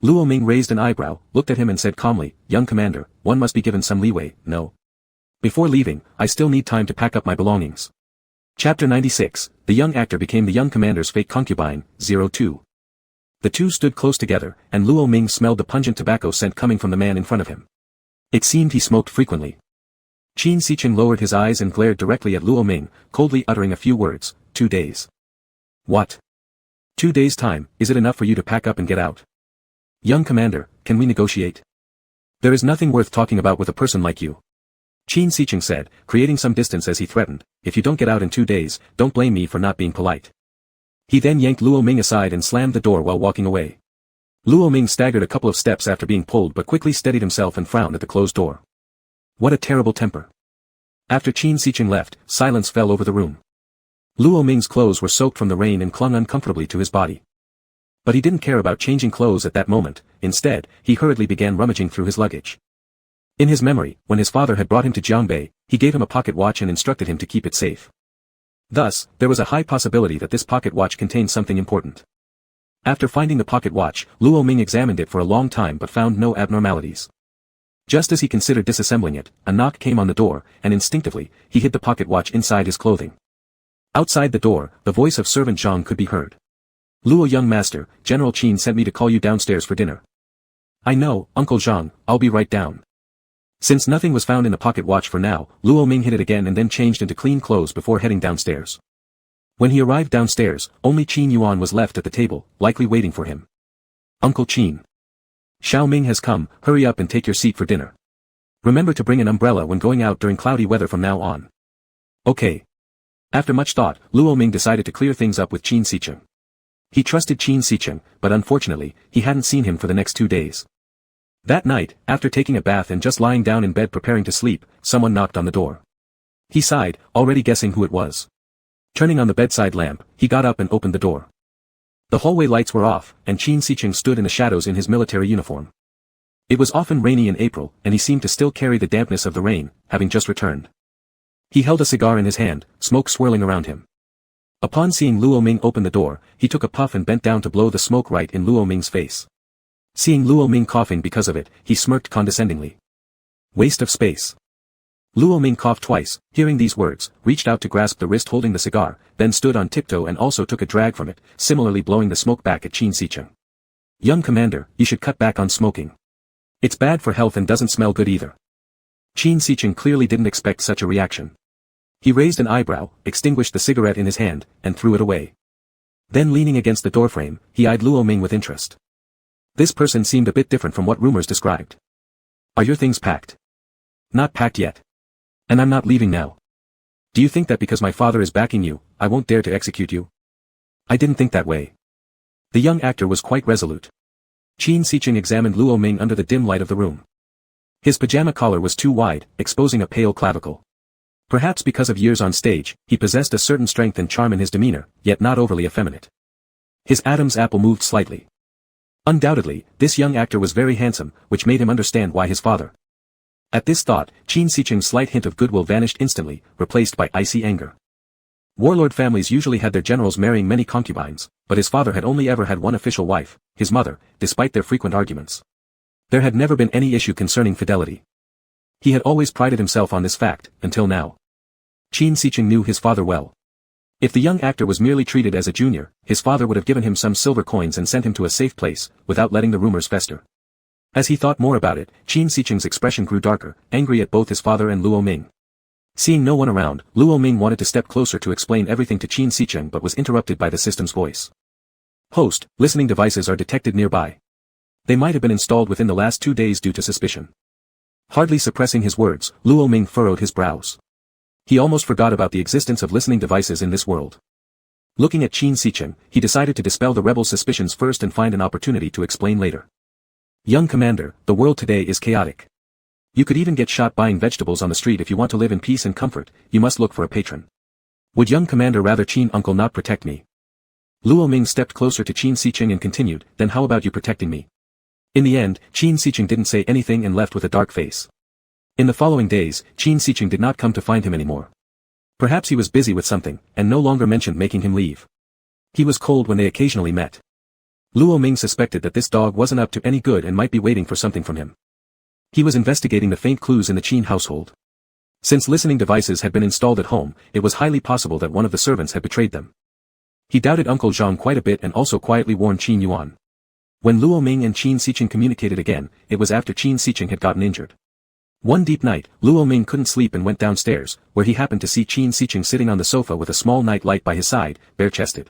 Luo Ming raised an eyebrow, looked at him and said calmly, "Young commander, one must be given some leeway, no? Before leaving, I still need time to pack up my belongings." Chapter 96, The young actor became the young commander's fake concubine, 02. The two stood close together, and Luo Ming smelled the pungent tobacco scent coming from the man in front of him. It seemed he smoked frequently. Qin Sicheng lowered his eyes and glared directly at Luo Ming, coldly uttering a few words. 2 days. What? 2 days' time, is it enough for you to pack up and get out? Young commander, can we negotiate? There is nothing worth talking about with a person like you. Qin Sicheng said, creating some distance as he threatened, if you don't get out in 2 days, don't blame me for not being polite. He then yanked Luo Ming aside and slammed the door while walking away. Luo Ming staggered a couple of steps after being pulled but quickly steadied himself and frowned at the closed door. What a terrible temper. After Qin Sicheng left, silence fell over the room. Luo Ming's clothes were soaked from the rain and clung uncomfortably to his body. But he didn't care about changing clothes at that moment. Instead, he hurriedly began rummaging through his luggage. In his memory, when his father had brought him to Jiangbei, he gave him a pocket watch and instructed him to keep it safe. Thus, there was a high possibility that this pocket watch contained something important. After finding the pocket watch, Luo Ming examined it for a long time but found no abnormalities. Just as he considered disassembling it, a knock came on the door, and instinctively, he hid the pocket watch inside his clothing. Outside the door, the voice of servant Zhang could be heard. Luo young master, General Qin sent me to call you downstairs for dinner. I know, Uncle Zhang, I'll be right down. Since nothing was found in the pocket watch for now, Luo Ming hid it again and then changed into clean clothes before heading downstairs. When he arrived downstairs, only Qin Yuan was left at the table, likely waiting for him. Uncle Qin. Xiao Ming has come, hurry up and take your seat for dinner. Remember to bring an umbrella when going out during cloudy weather from now on. Okay. After much thought, Luo Ming decided to clear things up with Qin Sicheng. He trusted Qin Sicheng, but unfortunately, he hadn't seen him for the next 2 days. That night, after taking a bath and just lying down in bed preparing to sleep, someone knocked on the door. He sighed, already guessing who it was. Turning on the bedside lamp, he got up and opened the door. The hallway lights were off, and Qin Sicheng stood in the shadows in his military uniform. It was often rainy in April, and he seemed to still carry the dampness of the rain, having just returned. He held a cigar in his hand, smoke swirling around him. Upon seeing Luo Ming open the door, he took a puff and bent down to blow the smoke right in Luo Ming's face. Seeing Luo Ming coughing because of it, he smirked condescendingly. Waste of space. Luo Ming coughed twice, hearing these words, reached out to grasp the wrist holding the cigar, then stood on tiptoe and also took a drag from it, similarly blowing the smoke back at Qin Sicheng. Young commander, you should cut back on smoking. It's bad for health and doesn't smell good either. Qin Sicheng clearly didn't expect such a reaction. He raised an eyebrow, extinguished the cigarette in his hand, and threw it away. Then leaning against the doorframe, he eyed Luo Ming with interest. This person seemed a bit different from what rumors described. Are your things packed? Not packed yet. And I'm not leaving now. Do you think that because my father is backing you, I won't dare to execute you? I didn't think that way. The young actor was quite resolute. Qin Sicheng examined Luo Ming under the dim light of the room. His pajama collar was too wide, exposing a pale clavicle. Perhaps because of years on stage, he possessed a certain strength and charm in his demeanor, yet not overly effeminate. His Adam's apple moved slightly. Undoubtedly, this young actor was very handsome, which made him understand why his father. At this thought, Qin Sicheng's slight hint of goodwill vanished instantly, replaced by icy anger. Warlord families usually had their generals marrying many concubines, but his father had only ever had one official wife, his mother, despite their frequent arguments. There had never been any issue concerning fidelity. He had always prided himself on this fact, until now. Qin Sicheng knew his father well. If the young actor was merely treated as a junior, his father would have given him some silver coins and sent him to a safe place, without letting the rumors fester. As he thought more about it, Qin Sicheng's expression grew darker, angry at both his father and Luo Ming. Seeing no one around, Luo Ming wanted to step closer to explain everything to Qin Sicheng but was interrupted by the system's voice. Host, listening devices are detected nearby. They might have been installed within the last 2 days due to suspicion. Hardly suppressing his words, Luo Ming furrowed his brows. He almost forgot about the existence of listening devices in this world. Looking at Qin Sicheng, he decided to dispel the rebels' suspicions first and find an opportunity to explain later. Young commander, the world today is chaotic. You could even get shot buying vegetables on the street. If you want to live in peace and comfort, you must look for a patron. Would young commander rather Qin uncle not protect me? Luo Ming stepped closer to Qin Sicheng and continued, then how about you protecting me? In the end, Qin Sicheng didn't say anything and left with a dark face. In the following days, Qin Sicheng did not come to find him anymore. Perhaps he was busy with something, and no longer mentioned making him leave. He was cold when they occasionally met. Luo Ming suspected that this dog wasn't up to any good and might be waiting for something from him. He was investigating the faint clues in the Qin household. Since listening devices had been installed at home, it was highly possible that one of the servants had betrayed them. He doubted Uncle Zhang quite a bit and also quietly warned Qin Yuan. When Luo Ming and Qin Sicheng communicated again, it was after Qin Sicheng had gotten injured. One deep night, Luo Ming couldn't sleep and went downstairs, where he happened to see Qin Sicheng sitting on the sofa with a small night light by his side, bare-chested.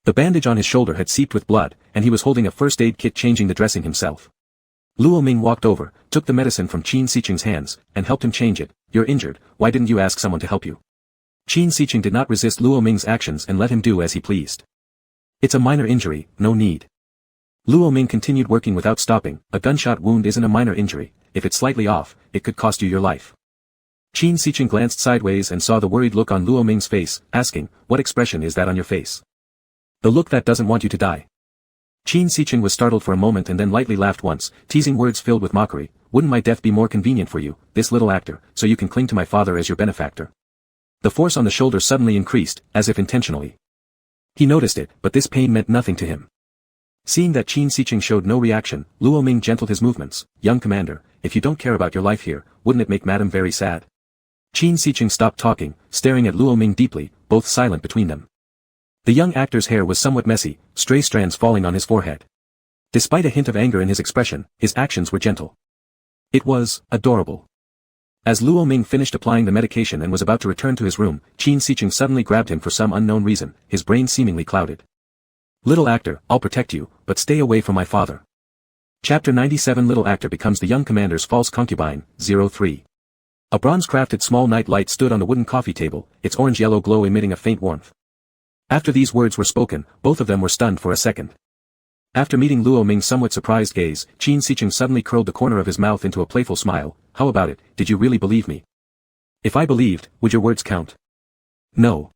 The bandage on his shoulder had seeped with blood, and he was holding a first aid kit changing the dressing himself. Luo Ming walked over, took the medicine from Qin Sicheng's hands, and helped him change it. "You're injured, why didn't you ask someone to help you?" Qin Sicheng did not resist Luo Ming's actions and let him do as he pleased. "It's a minor injury, no need." Luo Ming continued working without stopping. "A gunshot wound isn't a minor injury, if it's slightly off, it could cost you your life." Qin Sicheng glanced sideways and saw the worried look on Luo Ming's face, asking, "What expression is that on your face?" "The look that doesn't want you to die." Qin Sicheng was startled for a moment and then lightly laughed once, teasing words filled with mockery. "Wouldn't my death be more convenient for you, this little actor, so you can cling to my father as your benefactor?" The force on the shoulder suddenly increased, as if intentionally. He noticed it, but this pain meant nothing to him. Seeing that Qin Sicheng showed no reaction, Luo Ming gentled his movements. "Young commander, if you don't care about your life here, wouldn't it make Madame very sad?" Qin Sicheng stopped talking, staring at Luo Ming deeply, both silent between them. The young actor's hair was somewhat messy, stray strands falling on his forehead. Despite a hint of anger in his expression, his actions were gentle. It was adorable. As Luo Ming finished applying the medication and was about to return to his room, Qin Sicheng suddenly grabbed him for some unknown reason, his brain seemingly clouded. "Little actor, I'll protect you, but stay away from my father." Chapter 97 Little actor becomes the young commander's false concubine, 03. A bronze-crafted small night light stood on the wooden coffee table, its orange-yellow glow emitting a faint warmth. After these words were spoken, both of them were stunned for a second. After meeting Luo Ming's somewhat surprised gaze, Qin Sicheng suddenly curled the corner of his mouth into a playful smile. "How about it, did you really believe me?" "If I believed, would your words count?" "No."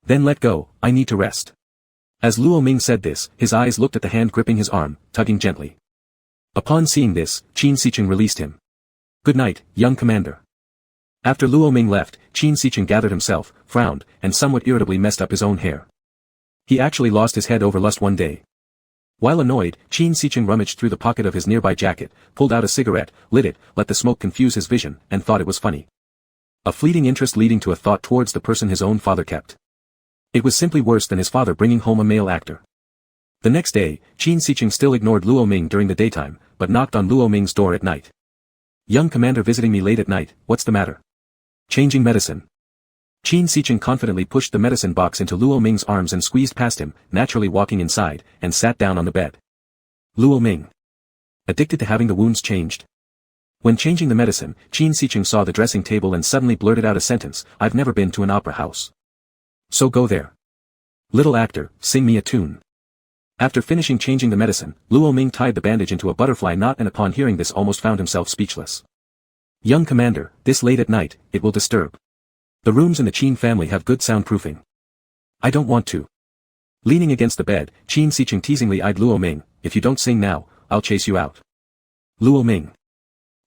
"Then let go, I need to rest." As Luo Ming said this, his eyes looked at the hand gripping his arm, tugging gently. Upon seeing this, Qin Sicheng released him. "Good night, young commander." After Luo Ming left, Qin Sicheng gathered himself, frowned, and somewhat irritably messed up his own hair. He actually lost his head over lust one day. While annoyed, Qin Sicheng rummaged through the pocket of his nearby jacket, pulled out a cigarette, lit it, let the smoke confuse his vision, and thought it was funny. A fleeting interest leading to a thought towards the person his own father kept. It was simply worse than his father bringing home a male actor. The next day, Qin Sicheng still ignored Luo Ming during the daytime, but knocked on Luo Ming's door at night. "Young commander visiting me late at night, what's the matter?" "Changing medicine." Qin Sicheng confidently pushed the medicine box into Luo Ming's arms and squeezed past him, naturally walking inside, and sat down on the bed. Luo Ming. Addicted to having the wounds changed. When changing the medicine, Qin Sicheng saw the dressing table and suddenly blurted out a sentence, "I've never been to an opera house. So go there. Little actor, sing me a tune." After finishing changing the medicine, Luo Ming tied the bandage into a butterfly knot and upon hearing this almost found himself speechless. "Young commander, this late at night, it will disturb. The rooms in the Qin family have good soundproofing." "I don't want to." Leaning against the bed, Qin Sicheng teasingly eyed Luo Ming. "If you don't sing now, I'll chase you out." Luo Ming.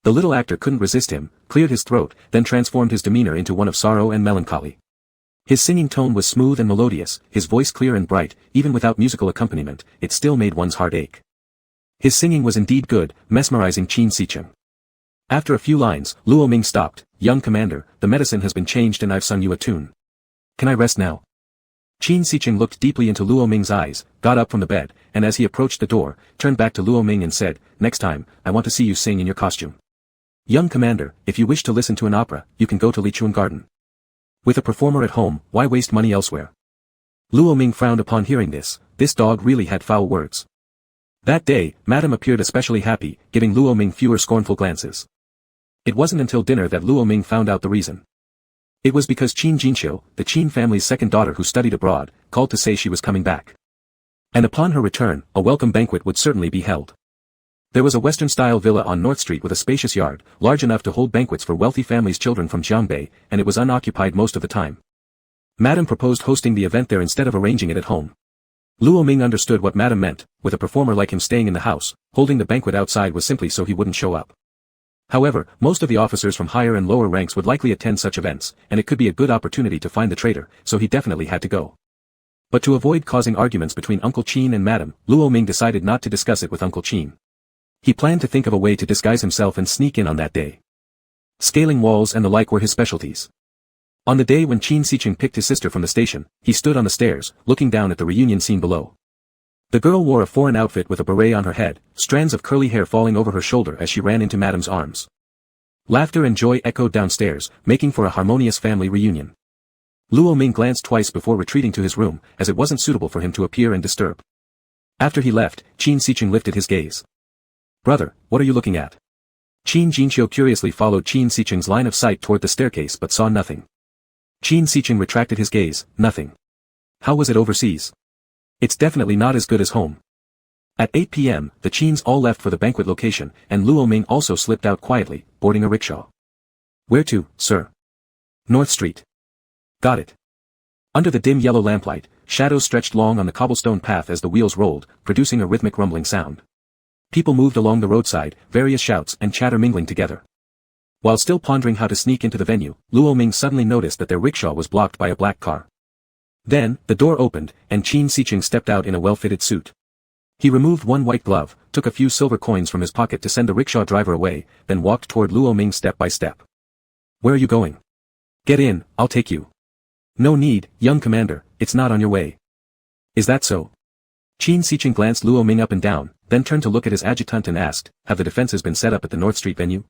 The little actor couldn't resist him, cleared his throat, then transformed his demeanor into one of sorrow and melancholy. His singing tone was smooth and melodious, his voice clear and bright, even without musical accompaniment, it still made one's heart ache. His singing was indeed good, mesmerizing Qin Sicheng. After a few lines, Luo Ming stopped. "Young commander, the medicine has been changed and I've sung you a tune. Can I rest now?" Qin Sicheng looked deeply into Luo Ming's eyes, got up from the bed, and as he approached the door, turned back to Luo Ming and said, "Next time, I want to see you sing in your costume. Young commander, if you wish to listen to an opera, you can go to Lichuan Garden. With a performer at home, why waste money elsewhere?" Luo Ming frowned upon hearing this. This dog really had foul words. That day, Madame appeared especially happy, giving Luo Ming fewer scornful glances. It wasn't until dinner that Luo Ming found out the reason. It was because Qin Jinxiu, the Qin family's second daughter who studied abroad, called to say she was coming back. And upon her return, a welcome banquet would certainly be held. There was a Western-style villa on North Street with a spacious yard, large enough to hold banquets for wealthy families' children from Jiangbei, and it was unoccupied most of the time. Madame proposed hosting the event there instead of arranging it at home. Luo Ming understood what Madame meant, with a performer like him staying in the house, holding the banquet outside was simply so he wouldn't show up. However, most of the officers from higher and lower ranks would likely attend such events, and it could be a good opportunity to find the traitor, so he definitely had to go. But to avoid causing arguments between Uncle Qin and Madame, Luo Ming decided not to discuss it with Uncle Qin. He planned to think of a way to disguise himself and sneak in on that day. Scaling walls and the like were his specialties. On the day when Qin Sicheng picked his sister from the station, he stood on the stairs, looking down at the reunion scene below. The girl wore a foreign outfit with a beret on her head, strands of curly hair falling over her shoulder as she ran into Madame's arms. Laughter and joy echoed downstairs, making for a harmonious family reunion. Luo Ming glanced twice before retreating to his room, as it wasn't suitable for him to appear and disturb. After he left, Qin Siqing lifted his gaze. "Brother, what are you looking at?" Qin Jinqiu curiously followed Qin Siqing's line of sight toward the staircase but saw nothing. Qin Siqing retracted his gaze, "Nothing. How was it overseas? It's definitely not as good as home." At 8 p.m., the Qins all left for the banquet location, and Luo Ming also slipped out quietly, boarding a rickshaw. "Where to, sir?" "North Street." "Got it." Under the dim yellow lamplight, shadows stretched long on the cobblestone path as the wheels rolled, producing a rhythmic rumbling sound. People moved along the roadside, various shouts and chatter mingling together. While still pondering how to sneak into the venue, Luo Ming suddenly noticed that their rickshaw was blocked by a black car. Then, the door opened, and Qin Siqing stepped out in a well-fitted suit. He removed one white glove, took a few silver coins from his pocket to send the rickshaw driver away, then walked toward Luo Ming step by step. "Where are you going?" "Get in, I'll take you." "No need, young commander, it's not on your way." "Is that so?" Qin Siqing glanced Luo Ming up and down, then turned to look at his adjutant and asked, "Have the defenses been set up at the North Street venue?"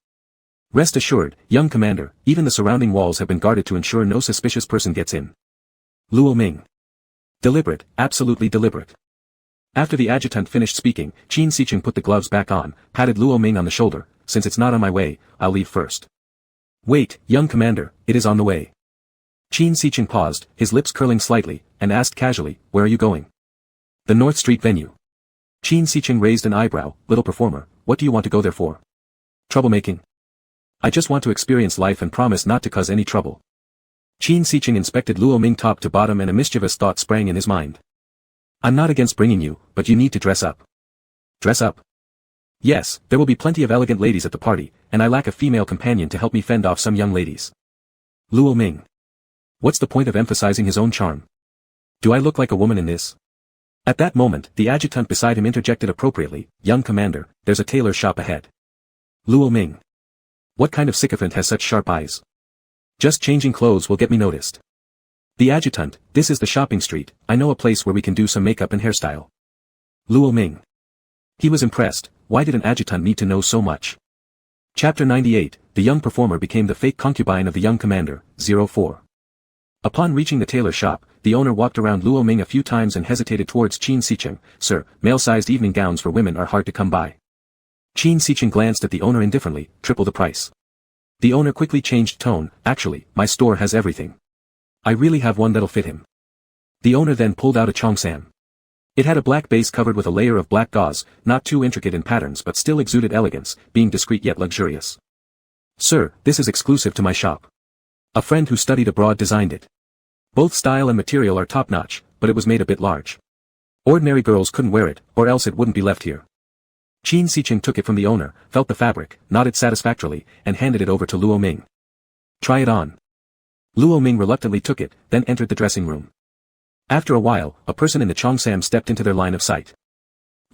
"Rest assured, young commander, even the surrounding walls have been guarded to ensure no suspicious person gets in." Luo Ming. Deliberate, absolutely deliberate. After the adjutant finished speaking, Qin Siqing put the gloves back on, patted Luo Ming on the shoulder. "Since it's not on my way, I'll leave first." "Wait, young commander, it is on the way." Qin Siqing paused, his lips curling slightly, and asked casually, "Where are you going?" "The North Street venue." Qin Siqing raised an eyebrow. "Little performer, what do you want to go there for?" "Troublemaking." "I just want to experience life and promise not to cause any trouble." Qin Siqing inspected Luo Ming top to bottom and a mischievous thought sprang in his mind. "I'm not against bringing you, but you need to dress up." "Dress up?" "Yes, there will be plenty of elegant ladies at the party, and I lack a female companion to help me fend off some young ladies." Luo Ming. What's the point of emphasizing his own charm? Do I look like a woman in this? At that moment, the adjutant beside him interjected appropriately, "Young commander, there's a tailor shop ahead." Luo Ming. What kind of sycophant has such sharp eyes? Just changing clothes will get me noticed. The adjutant, this is the shopping street, I know a place where we can do some makeup and hairstyle. Luo Ming. He was impressed. Why did an adjutant need to know so much? Chapter 98, the young performer became the fake concubine of the young commander, 04. Upon reaching the tailor shop, the owner walked around Luo Ming a few times and hesitated towards Qin Siqing. "Sir, male-sized evening gowns for women are hard to come by." Qin Siqing glanced at the owner indifferently, "Triple the price." The owner quickly changed tone, "Actually, my store has everything. I really have one that'll fit him." The owner then pulled out a cheongsam. It had a black base covered with a layer of black gauze, not too intricate in patterns but still exuded elegance, being discreet yet luxurious. "Sir, this is exclusive to my shop. A friend who studied abroad designed it. Both style and material are top-notch, but it was made a bit large. Ordinary girls couldn't wear it, or else it wouldn't be left here." Qin Siqing took it from the owner, felt the fabric, nodded satisfactorily, and handed it over to Luo Ming. "Try it on." Luo Ming reluctantly took it, then entered the dressing room. After a while, a person in the cheongsam stepped into their line of sight.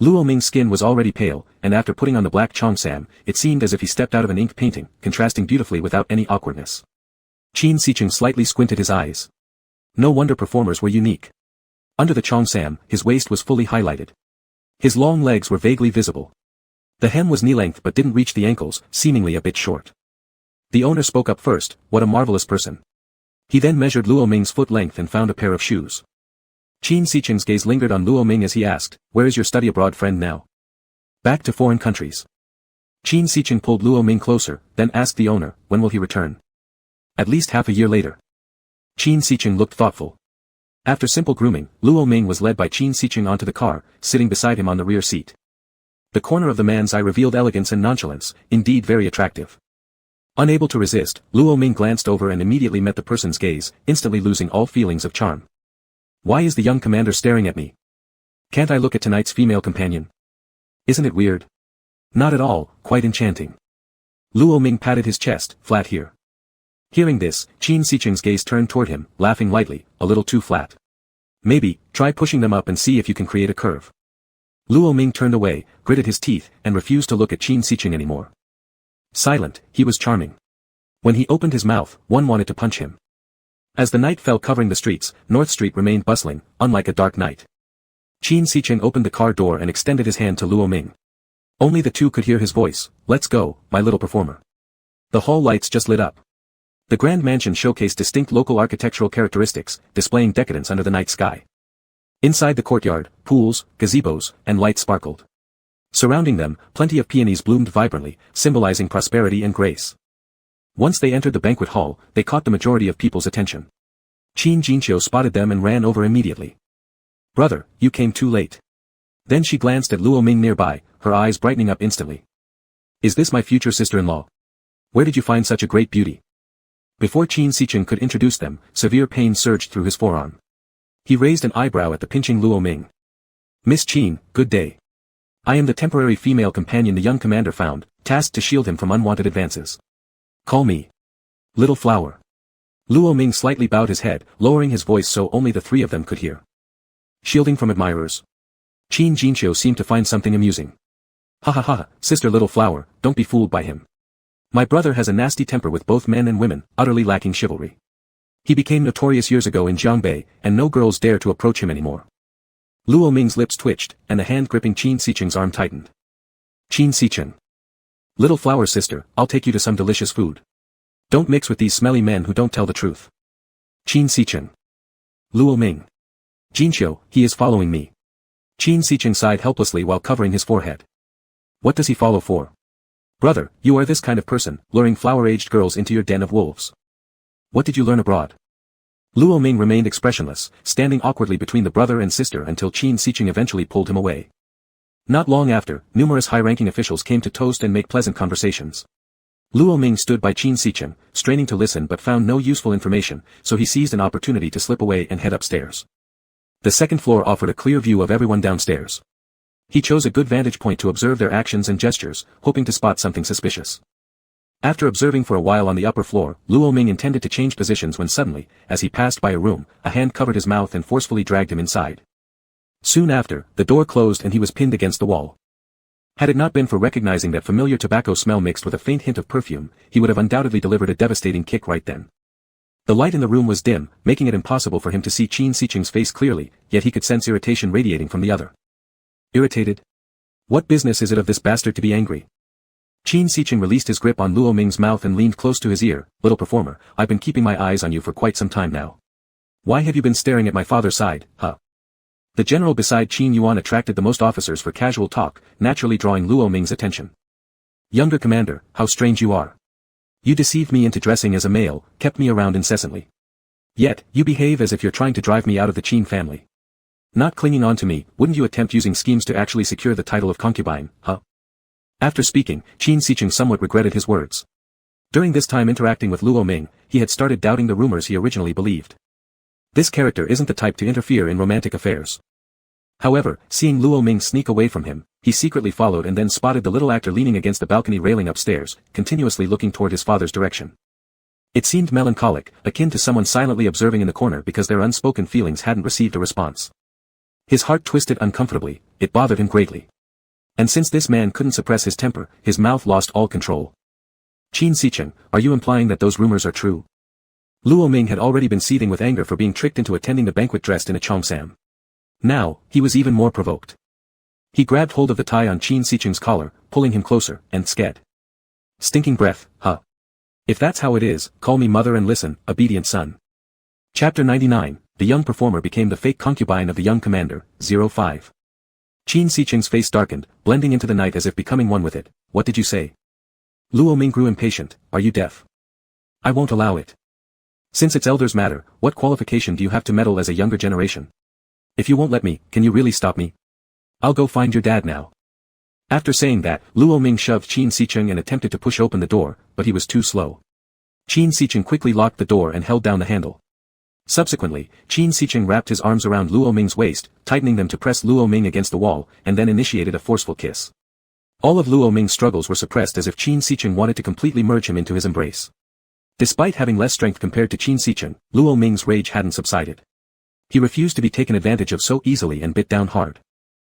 Luo Ming's skin was already pale, and after putting on the black cheongsam, it seemed as if he stepped out of an ink painting, contrasting beautifully without any awkwardness. Qin Siqing slightly squinted his eyes. No wonder performers were unique. Under the cheongsam, his waist was fully highlighted. His long legs were vaguely visible. The hem was knee-length but didn't reach the ankles, seemingly a bit short. The owner spoke up first, "What a marvelous person." He then measured Luo Ming's foot length and found a pair of shoes. Qin Siqing's gaze lingered on Luo Ming as he asked, "Where is your study abroad friend now?" "Back to foreign countries." Qin Siqing pulled Luo Ming closer, then asked the owner, "When will he return?" "At least half a year later." Qin Siqing looked thoughtful. After simple grooming, Luo Ming was led by Qin Siqing onto the car, sitting beside him on the rear seat. The corner of the man's eye revealed elegance and nonchalance, indeed very attractive. Unable to resist, Luo Ming glanced over and immediately met the person's gaze, instantly losing all feelings of charm. Why is the young commander staring at me? Can't I look at tonight's female companion? Isn't it weird? Not at all, quite enchanting. Luo Ming patted his chest, "Flat here." Hearing this, Qin Siqing's gaze turned toward him, laughing lightly, "A little too flat. Maybe, try pushing them up and see if you can create a curve." Luo Ming turned away, gritted his teeth, and refused to look at Qin Siqing anymore. Silent, he was charming. When he opened his mouth, one wanted to punch him. As the night fell covering the streets, North Street remained bustling, unlike a dark night. Qin Siqing opened the car door and extended his hand to Luo Ming. Only the two could hear his voice, "Let's go, my little performer." The hall lights just lit up. The grand mansion showcased distinct local architectural characteristics, displaying decadence under the night sky. Inside the courtyard, pools, gazebos, and lights sparkled. Surrounding them, plenty of peonies bloomed vibrantly, symbolizing prosperity and grace. Once they entered the banquet hall, they caught the majority of people's attention. Qin Jinqiu spotted them and ran over immediately. "Brother, you came too late." Then she glanced at Luo Ming nearby, her eyes brightening up instantly. "Is this my future sister-in-law? Where did you find such a great beauty?" Before Qin Sicheng could introduce them, severe pain surged through his forearm. He raised an eyebrow at the pinching Luo Ming. "Miss Qin, good day. I am the temporary female companion the young commander found, tasked to shield him from unwanted advances. Call me Little Flower." Luo Ming slightly bowed his head, lowering his voice so only the three of them could hear. "Shielding from admirers?" Qin Jinqiu seemed to find something amusing. "Ha ha ha, Sister Little Flower, don't be fooled by him. My brother has a nasty temper with both men and women, utterly lacking chivalry. He became notorious years ago in Jiangbei, and no girls dare to approach him anymore." Luo Ming's lips twitched, and the hand gripping Qin Sicheng's arm tightened. "Qin Sicheng. Little Flower sister, I'll take you to some delicious food. Don't mix with these smelly men who don't tell the truth." "Qin Sicheng. Luo Ming. Jinqiu, he is following me." Qin Sicheng sighed helplessly while covering his forehead. "What does he follow for?" "Brother, you are this kind of person, luring flower-aged girls into your den of wolves. What did you learn abroad?" Luo Ming remained expressionless, standing awkwardly between the brother and sister until Qin Sicheng eventually pulled him away. Not long after, numerous high-ranking officials came to toast and make pleasant conversations. Luo Ming stood by Qin Sicheng, straining to listen but found no useful information, so he seized an opportunity to slip away and head upstairs. The second floor offered a clear view of everyone downstairs. He chose a good vantage point to observe their actions and gestures, hoping to spot something suspicious. After observing for a while on the upper floor, Luo Ming intended to change positions when suddenly, as he passed by a room, a hand covered his mouth and forcefully dragged him inside. Soon after, the door closed and he was pinned against the wall. Had it not been for recognizing that familiar tobacco smell mixed with a faint hint of perfume, he would have undoubtedly delivered a devastating kick right then. The light in the room was dim, making it impossible for him to see Qin Sicheng's face clearly, yet he could sense irritation radiating from the other. Irritated? What business is it of this bastard to be angry? Qin Sicheng released his grip on Luo Ming's mouth and leaned close to his ear. "Little performer, I've been keeping my eyes on you for quite some time now. Why have you been staring at my father's side, huh?" The general beside Qin Yuan attracted the most officers for casual talk, naturally drawing Luo Ming's attention. "Younger commander, how strange you are. You deceived me into dressing as a male, kept me around incessantly. Yet, you behave as if you're trying to drive me out of the Qin family. Not clinging on to me, wouldn't you attempt using schemes to actually secure the title of concubine, huh?" After speaking, Qin Sicheng somewhat regretted his words. During this time interacting with Luo Ming, he had started doubting the rumors he originally believed. This character isn't the type to interfere in romantic affairs. However, seeing Luo Ming sneak away from him, he secretly followed and then spotted the little actor leaning against the balcony railing upstairs, continuously looking toward his father's direction. It seemed melancholic, akin to someone silently observing in the corner because their unspoken feelings hadn't received a response. His heart twisted uncomfortably, it bothered him greatly. And since this man couldn't suppress his temper, his mouth lost all control. "Qin Sicheng, are you implying that those rumors are true?" Luo Ming had already been seething with anger for being tricked into attending the banquet dressed in a cheongsam. Now, he was even more provoked. He grabbed hold of the tie on Qin Sicheng's collar, pulling him closer, and sked. "Stinking breath, huh? If that's how it is, call me mother and listen, obedient son." Chapter 99, The young performer became the fake concubine of the young commander, 05. Qin Sicheng's face darkened, blending into the night as if becoming one with it. "What did you say?" Luo Ming grew impatient. "Are you deaf? I won't allow it. Since it's elders matter, what qualification do you have to meddle as a younger generation? If you won't let me, can you really stop me? I'll go find your dad now." After saying that, Luo Ming shoved Qin Sicheng and attempted to push open the door, but he was too slow. Qin Sicheng quickly locked the door and held down the handle. Subsequently, Qin Sicheng wrapped his arms around Luo Ming's waist, tightening them to press Luo Ming against the wall, and then initiated a forceful kiss. All of Luo Ming's struggles were suppressed as if Qin Sicheng wanted to completely merge him into his embrace. Despite having less strength compared to Qin Sicheng, Luo Ming's rage hadn't subsided. He refused to be taken advantage of so easily and bit down hard.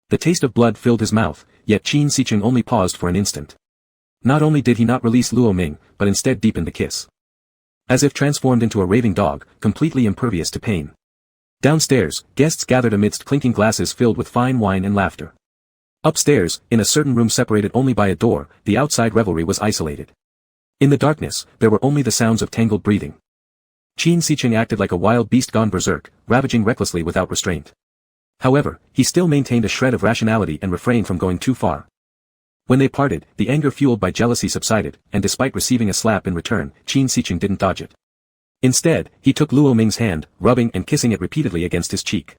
The taste of blood filled his mouth, yet Qin Sicheng only paused for an instant. Not only did he not release Luo Ming, but instead deepened the kiss. As if transformed into a raving dog, completely impervious to pain. Downstairs, guests gathered amidst clinking glasses filled with fine wine and laughter. Upstairs, in a certain room separated only by a door, the outside revelry was isolated. In the darkness, there were only the sounds of tangled breathing. Qin Shicheng acted like a wild beast gone berserk, ravaging recklessly without restraint. However, he still maintained a shred of rationality and refrained from going too far. When they parted, the anger fueled by jealousy subsided, and despite receiving a slap in return, Qin Shicheng didn't dodge it. Instead, he took Luo Ming's hand, rubbing and kissing it repeatedly against his cheek.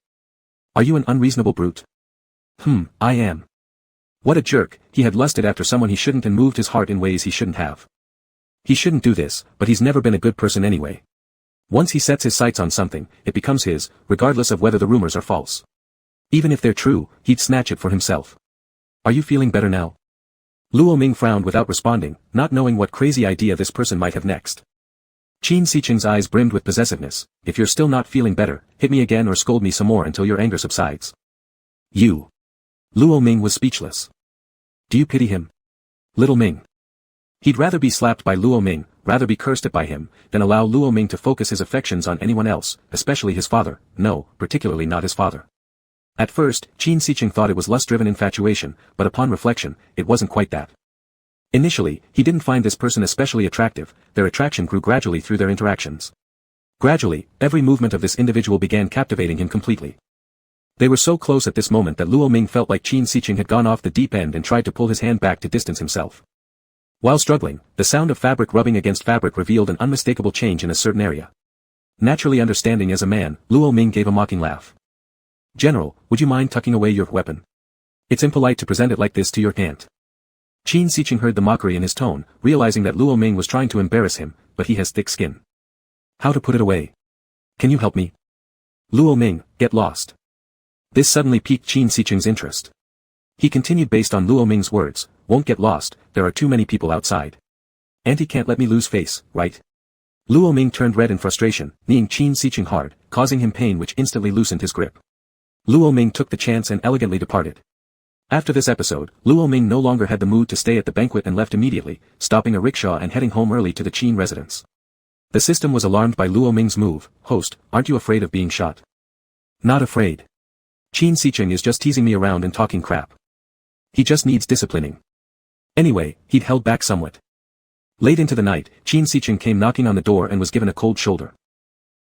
"Are you an unreasonable brute?" I am." What a jerk, he had lusted after someone he shouldn't and moved his heart in ways he shouldn't have. He shouldn't do this, but he's never been a good person anyway. Once he sets his sights on something, it becomes his, regardless of whether the rumors are false. Even if they're true, he'd snatch it for himself. "Are you feeling better now?" Luo Ming frowned without responding, not knowing what crazy idea this person might have next. Qin Shicheng's eyes brimmed with possessiveness. "If you're still not feeling better, hit me again or scold me some more until your anger subsides." "You." Luo Ming was speechless. "Do you pity him?" "Little Ming." He'd rather be slapped by Luo Ming, rather be cursed at by him, than allow Luo Ming to focus his affections on anyone else, especially his father, no, particularly not his father. At first, Qin Shicheng thought it was lust-driven infatuation, but upon reflection, it wasn't quite that. Initially, he didn't find this person especially attractive, their attraction grew gradually through their interactions. Gradually, every movement of this individual began captivating him completely. They were so close at this moment that Luo Ming felt like Qin Shicheng had gone off the deep end and tried to pull his hand back to distance himself. While struggling, the sound of fabric rubbing against fabric revealed an unmistakable change in a certain area. Naturally understanding as a man, Luo Ming gave a mocking laugh. "General, would you mind tucking away your weapon? It's impolite to present it like this to your aunt." Qin Shicheng heard the mockery in his tone, realizing that Luo Ming was trying to embarrass him, but he has thick skin. "How to put it away? Can you help me?" "Luo Ming, get lost." This suddenly piqued Qin Shicheng's interest. He continued based on Luo Ming's words, "Won't get lost, there are too many people outside. Auntie can't let me lose face, right?" Luo Ming turned red in frustration, kneeing Qin Shicheng hard, causing him pain which instantly loosened his grip. Luo Ming took the chance and elegantly departed. After this episode, Luo Ming no longer had the mood to stay at the banquet and left immediately, stopping a rickshaw and heading home early to the Qin residence. The system was alarmed by Luo Ming's move. "Host, aren't you afraid of being shot?" "Not afraid. Qin Shicheng is just teasing me around and talking crap. He just needs disciplining." Anyway, he'd held back somewhat. Late into the night, Qin Shicheng came knocking on the door and was given a cold shoulder.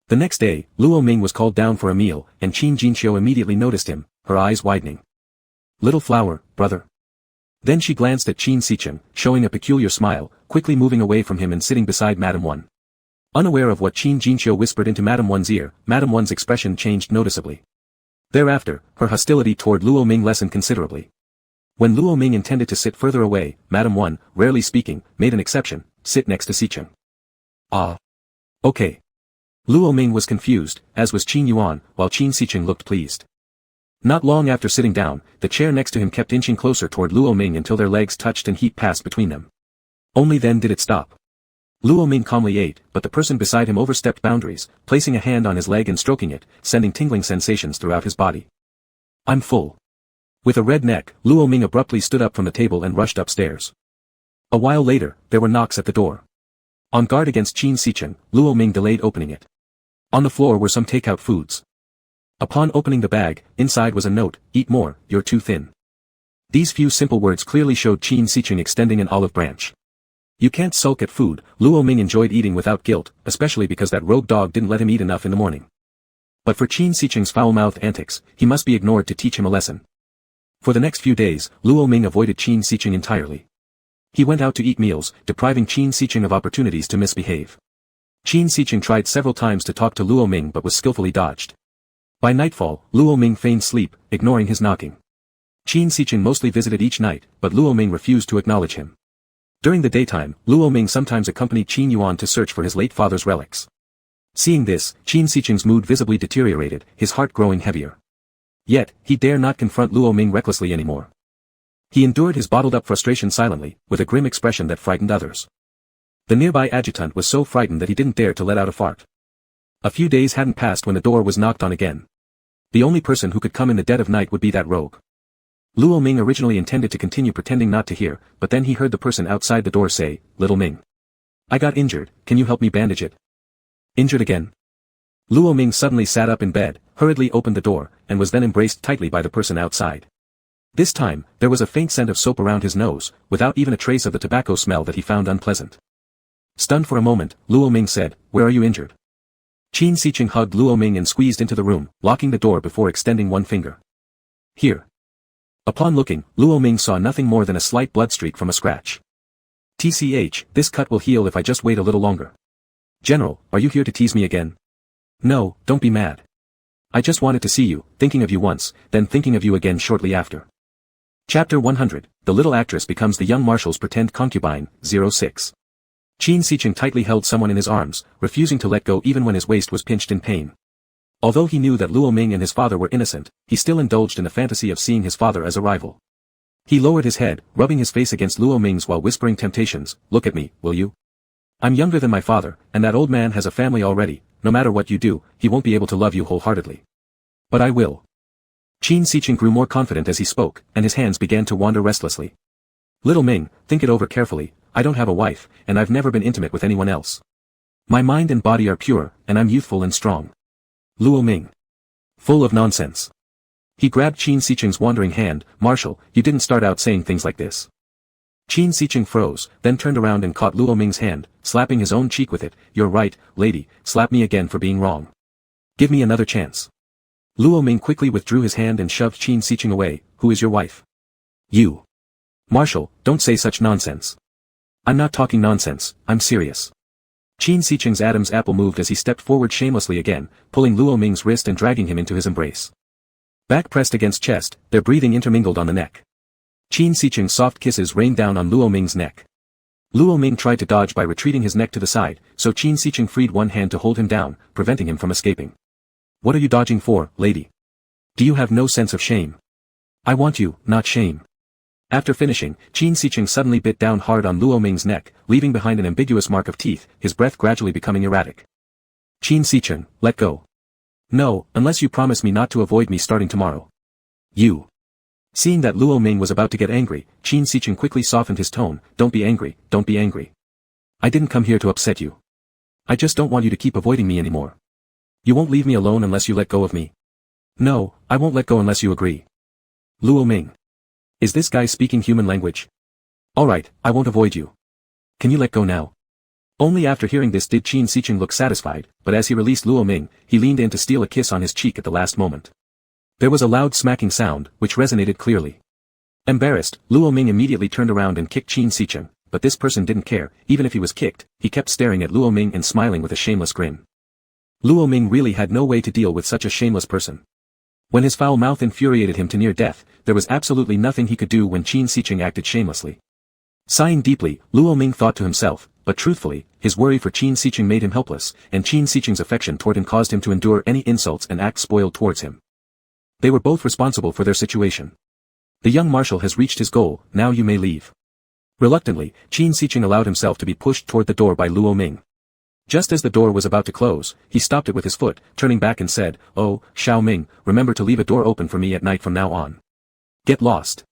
The next day, Luo Ming was called down for a meal, and Qin Jinqiu immediately noticed him, her eyes widening. "Little flower, brother." Then she glanced at Qin Shicheng, showing a peculiar smile, quickly moving away from him and sitting beside Madame Wan. Unaware of what Qin Jinqiu whispered into Madame Wan's ear, Madame Wan's expression changed noticeably. Thereafter, her hostility toward Luo Ming lessened considerably. When Luo Ming intended to sit further away, Madame Wan, rarely speaking, made an exception, "Sit next to Shicheng." "Ah. Okay." Luo Ming was confused, as was Qin Yuan, while Qin Shicheng looked pleased. Not long after sitting down, the chair next to him kept inching closer toward Luo Ming until their legs touched and heat passed between them. Only then did it stop. Luo Ming calmly ate, but the person beside him overstepped boundaries, placing a hand on his leg and stroking it, sending tingling sensations throughout his body. "I'm full." With a red neck, Luo Ming abruptly stood up from the table and rushed upstairs. A while later, there were knocks at the door. On guard against Qin Shicheng, Luo Ming delayed opening it. On the floor were some takeout foods. Upon opening the bag, inside was a note, "Eat more, you're too thin." These few simple words clearly showed Qin Shicheng extending an olive branch. You can't sulk at food. Luo Ming enjoyed eating without guilt, especially because that rogue dog didn't let him eat enough in the morning. But for Qin Shicheng's foul-mouthed antics, he must be ignored to teach him a lesson. For the next few days, Luo Ming avoided Qin Shicheng entirely. He went out to eat meals, depriving Qin Shicheng of opportunities to misbehave. Qin Shicheng tried several times to talk to Luo Ming but was skillfully dodged. By nightfall, Luo Ming feigned sleep, ignoring his knocking. Qin Shicheng mostly visited each night, but Luo Ming refused to acknowledge him. During the daytime, Luo Ming sometimes accompanied Qin Yuan to search for his late father's relics. Seeing this, Qin Shicheng's mood visibly deteriorated, his heart growing heavier. Yet, he dare not confront Luo Ming recklessly anymore. He endured his bottled-up frustration silently, with a grim expression that frightened others. The nearby adjutant was so frightened that he didn't dare to let out a fart. A few days hadn't passed when the door was knocked on again. The only person who could come in the dead of night would be that rogue. Luo Ming originally intended to continue pretending not to hear, but then he heard the person outside the door say, "Little Ming. I got injured, can you help me bandage it?" "Injured again?" Luo Ming suddenly sat up in bed, hurriedly opened the door, and was then embraced tightly by the person outside. This time, there was a faint scent of soap around his nose, without even a trace of the tobacco smell that he found unpleasant. Stunned for a moment, Luo Ming said, "Where are you injured?" Qin Sicheng hugged Luo Ming and squeezed into the room, locking the door before extending one finger. "Here." Upon looking, Luo Ming saw nothing more than a slight blood streak from a scratch. "Tch, this cut will heal if I just wait a little longer." "General, are you here to tease me again?" "No, don't be mad. I just wanted to see you, thinking of you once, then thinking of you again shortly after." Chapter 100, The Little Actress Becomes the Young Marshal's Pretend Concubine, 06. Qin Sicheng tightly held someone in his arms, refusing to let go even when his waist was pinched in pain. Although he knew that Luo Ming and his father were innocent, he still indulged in the fantasy of seeing his father as a rival. He lowered his head, rubbing his face against Luo Ming's while whispering temptations, "Look at me, will you? I'm younger than my father, and that old man has a family already. No matter what you do, he won't be able to love you wholeheartedly. But I will." Qin Sicheng grew more confident as he spoke, and his hands began to wander restlessly. "Little Ming, think it over carefully. I don't have a wife, and I've never been intimate with anyone else. My mind and body are pure, and I'm youthful and strong." Luo Ming. Full of nonsense. He grabbed Qin Sicheng's wandering hand. "Marshal, you didn't start out saying things like this." Qin Sicheng froze, then turned around and caught Luo Ming's hand, slapping his own cheek with it. "You're right, lady, slap me again for being wrong. Give me another chance." Luo Ming quickly withdrew his hand and shoved Qin Sicheng away. "Who is your wife?" "You." "Marshal, don't say such nonsense." "I'm not talking nonsense, I'm serious." Qin Sicheng's Adam's apple moved as he stepped forward shamelessly again, pulling Luo Ming's wrist and dragging him into his embrace. Back pressed against chest, their breathing intermingled on the neck. Qin Sicheng's soft kisses rained down on Luo Ming's neck. Luo Ming tried to dodge by retreating his neck to the side, so Qin Sicheng freed one hand to hold him down, preventing him from escaping. "What are you dodging for, lady? Do you have no sense of shame? I want you, not shame." After finishing, Qin Sicheng suddenly bit down hard on Luo Ming's neck, leaving behind an ambiguous mark of teeth, his breath gradually becoming erratic. "Qin Sicheng, let go." "No, unless you promise me not to avoid me starting tomorrow." "You." Seeing that Luo Ming was about to get angry, Qin Sicheng quickly softened his tone. "Don't be angry, don't be angry. I didn't come here to upset you. I just don't want you to keep avoiding me anymore. You won't leave me alone unless you let go of me." "No, I won't let go unless you agree." Luo Ming. Is this guy speaking human language? "Alright, I won't avoid you. Can you let go now?" Only after hearing this did Qin Sicheng look satisfied, but as he released Luo Ming, he leaned in to steal a kiss on his cheek at the last moment. There was a loud smacking sound, which resonated clearly. Embarrassed, Luo Ming immediately turned around and kicked Qin Sicheng, but this person didn't care. Even if he was kicked, he kept staring at Luo Ming and smiling with a shameless grin. Luo Ming really had no way to deal with such a shameless person. When his foul mouth infuriated him to near death, there was absolutely nothing he could do when Qin Sicheng acted shamelessly. Sighing deeply, Luo Ming thought to himself, but truthfully, his worry for Qin Sicheng made him helpless, and Qin Sicheng's affection toward him caused him to endure any insults and act spoiled towards him. They were both responsible for their situation. The young marshal has reached his goal, now you may leave. Reluctantly, Qin Sicheng allowed himself to be pushed toward the door by Luo Ming. Just as the door was about to close, he stopped it with his foot, turning back and said, "Oh, Xiao Ming, remember to leave a door open for me at night from now on. Get lost."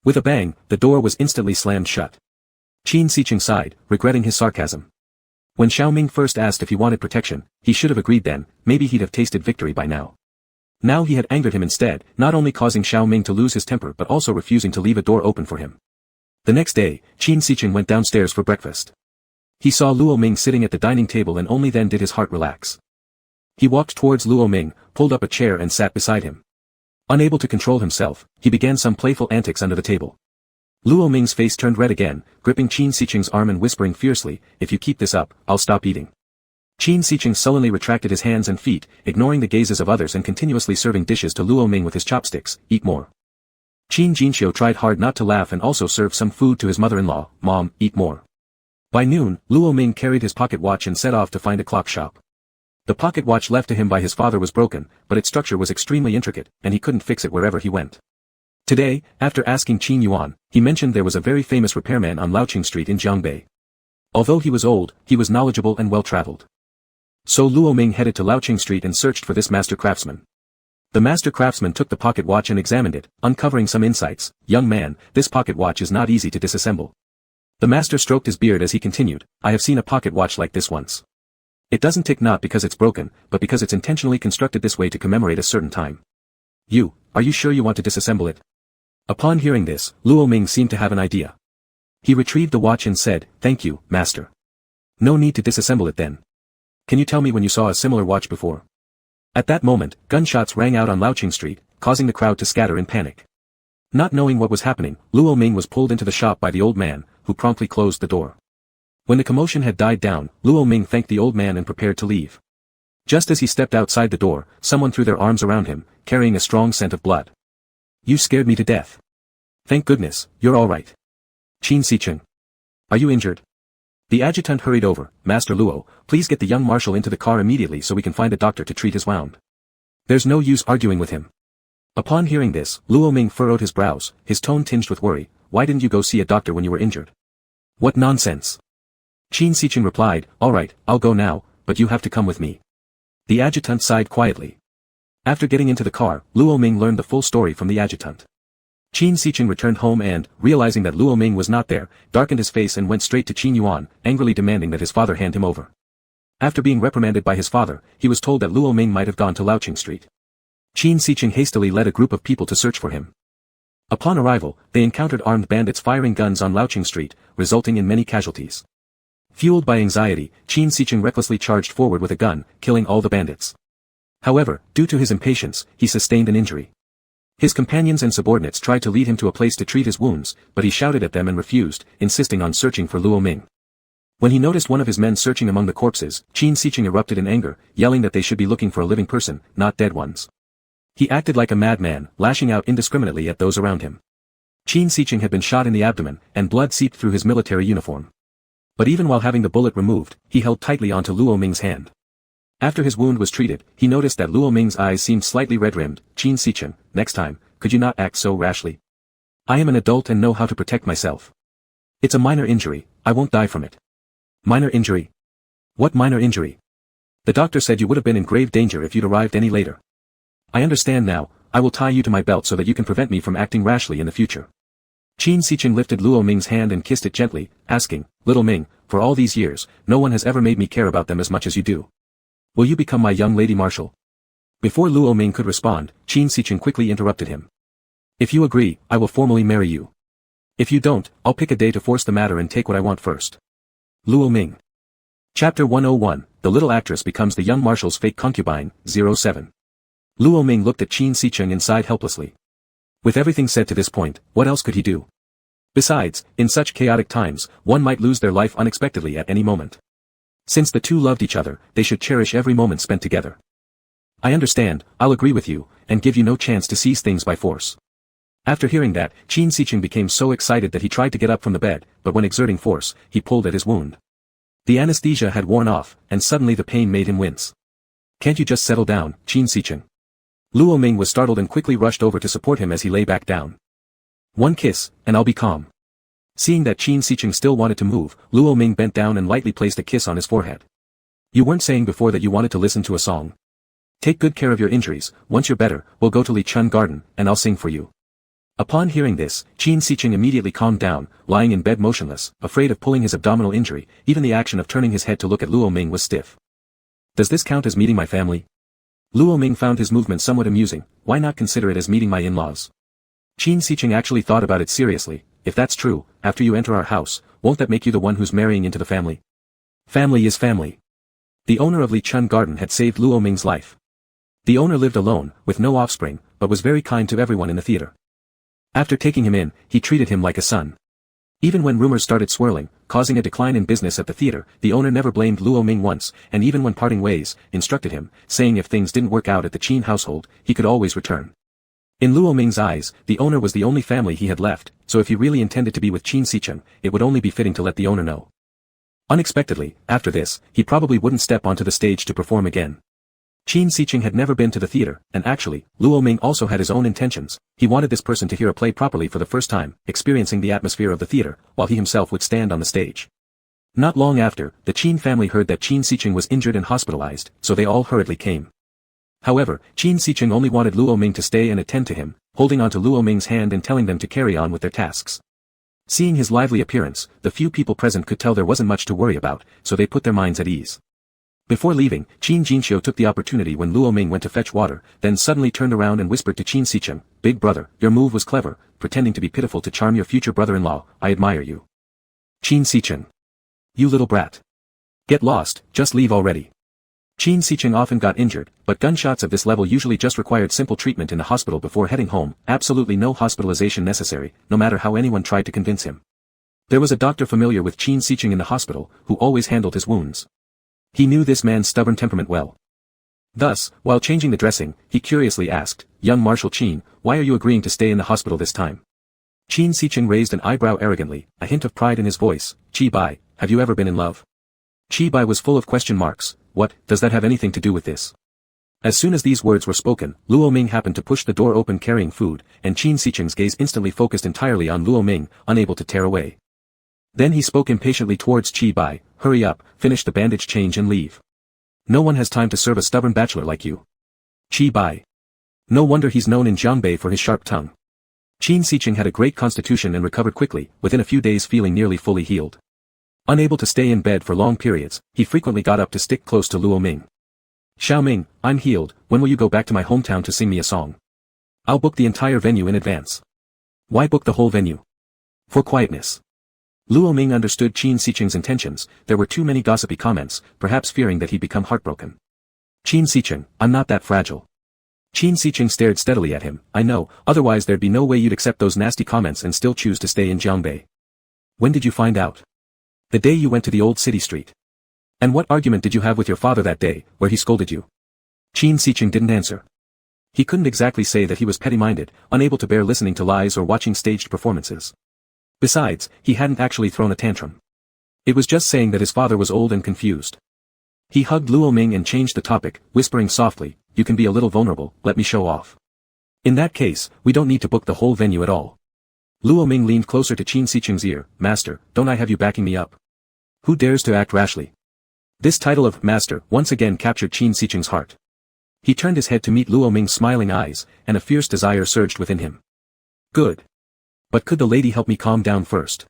With a bang, the door was instantly slammed shut. Qin Sicheng sighed, regretting his sarcasm. When Xiao Ming first asked if he wanted protection, he should have agreed then, maybe he'd have tasted victory by now. Now he had angered him instead, not only causing Xiao Ming to lose his temper but also refusing to leave a door open for him. The next day, Qin Sicheng went downstairs for breakfast. He saw Luo Ming sitting at the dining table and only then did his heart relax. He walked towards Luo Ming, pulled up a chair and sat beside him. Unable to control himself, he began some playful antics under the table. Luo Ming's face turned red again, gripping Qin Sicheng's arm and whispering fiercely, "If you keep this up, I'll stop eating." Qin Sicheng sullenly retracted his hands and feet, ignoring the gazes of others and continuously serving dishes to Luo Ming with his chopsticks. "Eat more." Qin Jinxiu tried hard not to laugh and also served some food to his mother-in-law. "Mom, eat more." By noon, Luo Ming carried his pocket watch and set off to find a clock shop. The pocket watch left to him by his father was broken, but its structure was extremely intricate, and he couldn't fix it wherever he went. Today, after asking Qin Yuan, he mentioned there was a very famous repairman on Laoqing Street in Jiangbei. Although he was old, he was knowledgeable and well-traveled. So Luo Ming headed to Laoqing Street and searched for this master craftsman. The master craftsman took the pocket watch and examined it, uncovering some insights. "Young man, this pocket watch is not easy to disassemble." The master stroked his beard as he continued, "I have seen a pocket watch like this once. It doesn't tick not because it's broken, but because it's intentionally constructed this way to commemorate a certain time. Are you sure you want to disassemble it?" Upon hearing this, Luo Ming seemed to have an idea. He retrieved the watch and said, "Thank you, master. No need to disassemble it then. Can you tell me when you saw a similar watch before? At that moment, gunshots rang out on Louching Street, causing the crowd to scatter in panic. Not knowing what was happening, Luo Ming was pulled into the shop by the old man, who promptly closed the door. When the commotion had died down, Luo Ming thanked the old man and prepared to leave. Just as he stepped outside the door, someone threw their arms around him, carrying a strong scent of blood. You scared me to death. Thank goodness, you're all right. Qin Sicheng. Are you injured? The adjutant hurried over. Master Luo, please get the young marshal into the car immediately so we can find a doctor to treat his wound. There's no use arguing with him. Upon hearing this, Luo Ming furrowed his brows, his tone tinged with worry. Why didn't you go see a doctor when you were injured? What nonsense. Qin Sicheng replied, all right, I'll go now, but you have to come with me. The adjutant sighed quietly. After getting into the car, Luo Ming learned the full story from the adjutant. Qin Sicheng returned home and, realizing that Luo Ming was not there, darkened his face and went straight to Qin Yuan, angrily demanding that his father hand him over. After being reprimanded by his father, he was told that Luo Ming might have gone to Louching Street. Qin Sicheng hastily led a group of people to search for him. Upon arrival, they encountered armed bandits firing guns on Louching Street, resulting in many casualties. Fueled by anxiety, Qin Sicheng recklessly charged forward with a gun, killing all the bandits. However, due to his impatience, he sustained an injury. His companions and subordinates tried to lead him to a place to treat his wounds, but he shouted at them and refused, insisting on searching for Luo Ming. When he noticed one of his men searching among the corpses, Qin Sicheng erupted in anger, yelling that they should be looking for a living person, not dead ones. He acted like a madman, lashing out indiscriminately at those around him. Qin Sicheng had been shot in the abdomen, and blood seeped through his military uniform. But even while having the bullet removed, he held tightly onto Luo Ming's hand. After his wound was treated, he noticed that Luo Ming's eyes seemed slightly red-rimmed. Qin Sicheng, next time, could you not act so rashly? I am an adult and know how to protect myself. It's a minor injury, I won't die from it. Minor injury? What minor injury? The doctor said you would have been in grave danger if you'd arrived any later. I understand now, I will tie you to my belt so that you can prevent me from acting rashly in the future. Qin Sicheng lifted Luo Ming's hand and kissed it gently, asking, Little Ming, for all these years, no one has ever made me care about them as much as you do. Will you become my young lady marshal? Before Luo Ming could respond, Qin Sicheng quickly interrupted him. If you agree, I will formally marry you. If you don't, I'll pick a day to force the matter and take what I want first. Luo Ming. Chapter 101, The Little Actress Becomes the Young Marshal's Fake Concubine, 07. Luo Ming looked at Qin Sicheng and sighed helplessly. With everything said to this point, what else could he do? Besides, in such chaotic times, one might lose their life unexpectedly at any moment. Since the two loved each other, they should cherish every moment spent together. I understand, I'll agree with you, and give you no chance to seize things by force. After hearing that, Qin Sicheng became so excited that he tried to get up from the bed, but when exerting force, he pulled at his wound. The anesthesia had worn off, and suddenly the pain made him wince. Can't you just settle down, Qin Sicheng? Luo Ming was startled and quickly rushed over to support him as he lay back down. One kiss, and I'll be calm. Seeing that Qin Sicheng still wanted to move, Luo Ming bent down and lightly placed a kiss on his forehead. You weren't saying before that you wanted to listen to a song. Take good care of your injuries, once you're better, we'll go to Li Chun Garden, and I'll sing for you. Upon hearing this, Qin Sicheng immediately calmed down, lying in bed motionless, afraid of pulling his abdominal injury. Even the action of turning his head to look at Luo Ming was stiff. Does this count as meeting my family? Luo Ming found his movement somewhat amusing. Why not consider it as meeting my in-laws? Qin Sicheng actually thought about it seriously. If that's true, after you enter our house, won't that make you the one who's marrying into the family? Family is family. The owner of Li Chun Garden had saved Luo Ming's life. The owner lived alone, with no offspring, but was very kind to everyone in the theater. After taking him in, he treated him like a son. Even when rumors started swirling, causing a decline in business at the theater, the owner never blamed Luo Ming once, and even when parting ways, instructed him, saying if things didn't work out at the Qin household, he could always return. In Luo Ming's eyes, the owner was the only family he had left, so if he really intended to be with Qin Sicheng, it would only be fitting to let the owner know. Unexpectedly, after this, he probably wouldn't step onto the stage to perform again. Qin Sicheng had never been to the theater, and actually, Luo Ming also had his own intentions. He wanted this person to hear a play properly for the first time, experiencing the atmosphere of the theater, while he himself would stand on the stage. Not long after, the Qin family heard that Qin Sicheng was injured and hospitalized, so they all hurriedly came. However, Qin Sicheng only wanted Luo Ming to stay and attend to him, holding onto Luo Ming's hand and telling them to carry on with their tasks. Seeing his lively appearance, the few people present could tell there wasn't much to worry about, so they put their minds at ease. Before leaving, Qin Jinxiu took the opportunity when Luo Ming went to fetch water, then suddenly turned around and whispered to Qin Sicheng, "Big brother, your move was clever, pretending to be pitiful to charm your future brother-in-law. I admire you." Qin Sicheng. You little brat. Get lost, just leave already. Qin Sicheng often got injured, but gunshots of this level usually just required simple treatment in the hospital before heading home, absolutely no hospitalization necessary, no matter how anyone tried to convince him. There was a doctor familiar with Qin Sicheng in the hospital, who always handled his wounds. He knew this man's stubborn temperament well. Thus, while changing the dressing, he curiously asked, "Young Marshal Qin, why are you agreeing to stay in the hospital this time?" Qin Sicheng raised an eyebrow arrogantly, a hint of pride in his voice. "Qi Bai, have you ever been in love?" Qi Bai was full of question marks. "What, does that have anything to do with this?" As soon as these words were spoken, Luo Ming happened to push the door open carrying food, and Qin Sicheng's gaze instantly focused entirely on Luo Ming, unable to tear away. Then he spoke impatiently towards Qi Bai, "Hurry up, finish the bandage change and leave. No one has time to serve a stubborn bachelor like you." Qi Bai. No wonder he's known in Jiangbei for his sharp tongue. Qin Sicheng had a great constitution and recovered quickly, within a few days feeling nearly fully healed. Unable to stay in bed for long periods, he frequently got up to stick close to Luo Ming. "Xiao Ming, I'm healed, when will you go back to my hometown to sing me a song? I'll book the entire venue in advance." "Why book the whole venue?" "For quietness." Luo Ming understood Qin Sicheng's intentions. There were too many gossipy comments, perhaps fearing that he'd become heartbroken. "Qin Sicheng, I'm not that fragile." Qin Sicheng stared steadily at him. "I know, otherwise there'd be no way you'd accept those nasty comments and still choose to stay in Jiangbei. When did you find out?" "The day you went to the old city street." "And what argument did you have with your father that day, where he scolded you?" Qin Sicheng didn't answer. He couldn't exactly say that he was petty-minded, unable to bear listening to lies or watching staged performances. Besides, he hadn't actually thrown a tantrum. It was just saying that his father was old and confused. He hugged Luo Ming and changed the topic, whispering softly, "You can be a little vulnerable, let me show off." "In that case, we don't need to book the whole venue at all." Luo Ming leaned closer to Qin Sicheng's ear. "Master, don't I have you backing me up? Who dares to act rashly?" This title of Master once again captured Qin Sicheng's heart. He turned his head to meet Luo Ming's smiling eyes, and a fierce desire surged within him. "Good. But could the lady help me calm down first?"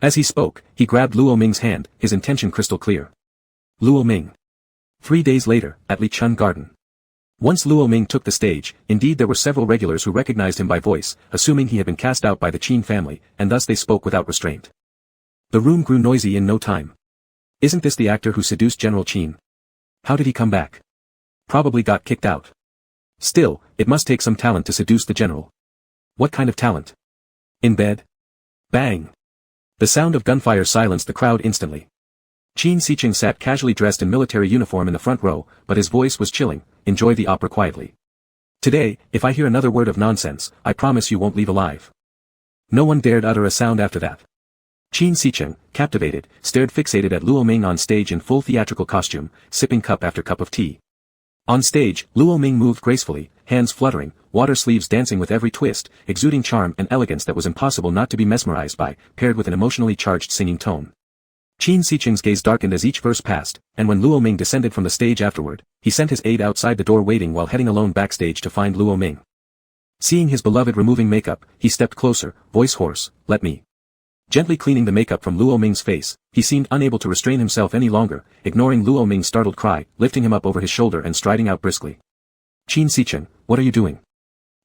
As he spoke, he grabbed Luo Ming's hand, his intention crystal clear. Luo Ming. 3 days later, at Lichun Garden. Once Luo Ming took the stage, indeed there were several regulars who recognized him by voice, assuming he had been cast out by the Qin family, and thus they spoke without restraint. The room grew noisy in no time. "Isn't this the actor who seduced General Qin? How did he come back? Probably got kicked out. Still, it must take some talent to seduce the general." "What kind of talent?" "In bed?" Bang! The sound of gunfire silenced the crowd instantly. Qin Sicheng sat casually dressed in military uniform in the front row, but his voice was chilling. "Enjoy the opera quietly. Today, if I hear another word of nonsense, I promise you won't leave alive." No one dared utter a sound after that. Qin Sicheng, captivated, stared fixated at Luo Ming on stage in full theatrical costume, sipping cup after cup of tea. On stage, Luo Ming moved gracefully, hands fluttering, water sleeves dancing with every twist, exuding charm and elegance that was impossible not to be mesmerized by, paired with an emotionally charged singing tone. Qin Sicheng's gaze darkened as each verse passed, and when Luo Ming descended from the stage afterward, he sent his aide outside the door waiting while heading alone backstage to find Luo Ming. Seeing his beloved removing makeup, he stepped closer, voice hoarse, "Let me." Gently cleaning the makeup from Luo Ming's face, he seemed unable to restrain himself any longer, ignoring Luo Ming's startled cry, lifting him up over his shoulder and striding out briskly. "Qin Sicheng, what are you doing?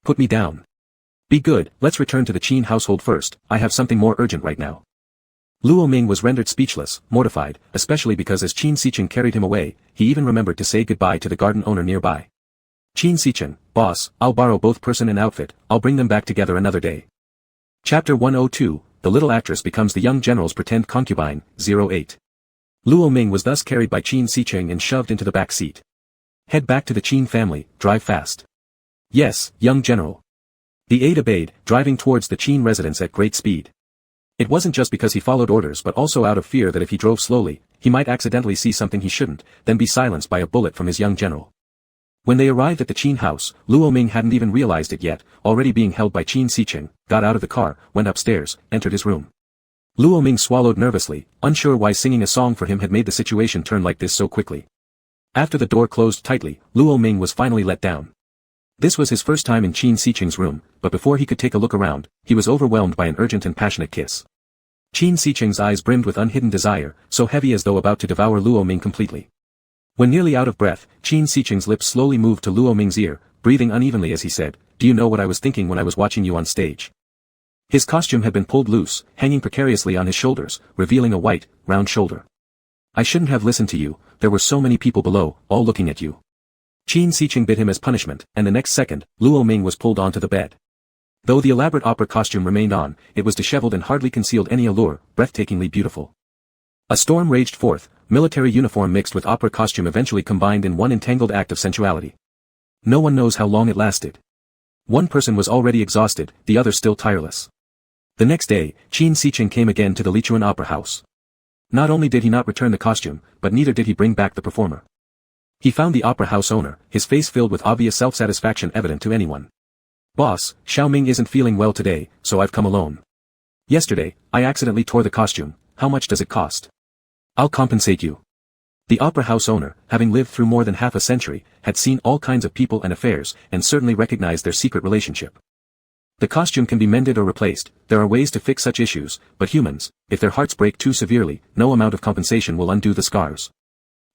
Put me down. Be good, let's return to the Qin household first, I have something more urgent right now." Luo Ming was rendered speechless, mortified, especially because as Qin Sicheng carried him away, he even remembered to say goodbye to the garden owner nearby. "Qin Sicheng, boss, I'll borrow both person and outfit, I'll bring them back together another day." Chapter 102, The Little Actress Becomes the Young General's Pretend Concubine, 08. Luo Ming was thus carried by Qin Sicheng and shoved into the back seat. "Head back to the Qin family, drive fast." "Yes, young general." The aide obeyed, driving towards the Qin residence at great speed. It wasn't just because he followed orders but also out of fear that if he drove slowly, he might accidentally see something he shouldn't, then be silenced by a bullet from his young general. When they arrived at the Qin house, Luo Ming hadn't even realized it yet, already being held by Qin Sicheng, got out of the car, went upstairs, entered his room. Luo Ming swallowed nervously, unsure why singing a song for him had made the situation turn like this so quickly. After the door closed tightly, Luo Ming was finally let down. This was his first time in Qin Sicheng's room, but before he could take a look around, he was overwhelmed by an urgent and passionate kiss. Qin Sicheng's eyes brimmed with unhidden desire, so heavy as though about to devour Luo Ming completely. When nearly out of breath, Qin Sicheng's lips slowly moved to Luo Ming's ear, breathing unevenly as he said, "Do you know what I was thinking when I was watching you on stage?" His costume had been pulled loose, hanging precariously on his shoulders, revealing a white, round shoulder. I shouldn't have listened to you, there were so many people below, all looking at you. Qin Siqing bit him as punishment, and the next second, Luo Ming was pulled onto the bed. Though the elaborate opera costume remained on, it was disheveled and hardly concealed any allure, breathtakingly beautiful. A storm raged forth, military uniform mixed with opera costume eventually combined in one entangled act of sensuality. No one knows how long it lasted. One person was already exhausted, the other still tireless. The next day, Qin Siqing came again to the Lichuan Opera House. Not only did he not return the costume, but neither did he bring back the performer. He found the opera house owner, his face filled with obvious self-satisfaction evident to anyone. "Boss, Xiao Ming isn't feeling well today, so I've come alone. Yesterday, I accidentally tore the costume, how much does it cost? I'll compensate you." The opera house owner, having lived through more than half a century, had seen all kinds of people and affairs, and certainly recognized their secret relationship. The costume can be mended or replaced, there are ways to fix such issues, but humans, if their hearts break too severely, no amount of compensation will undo the scars.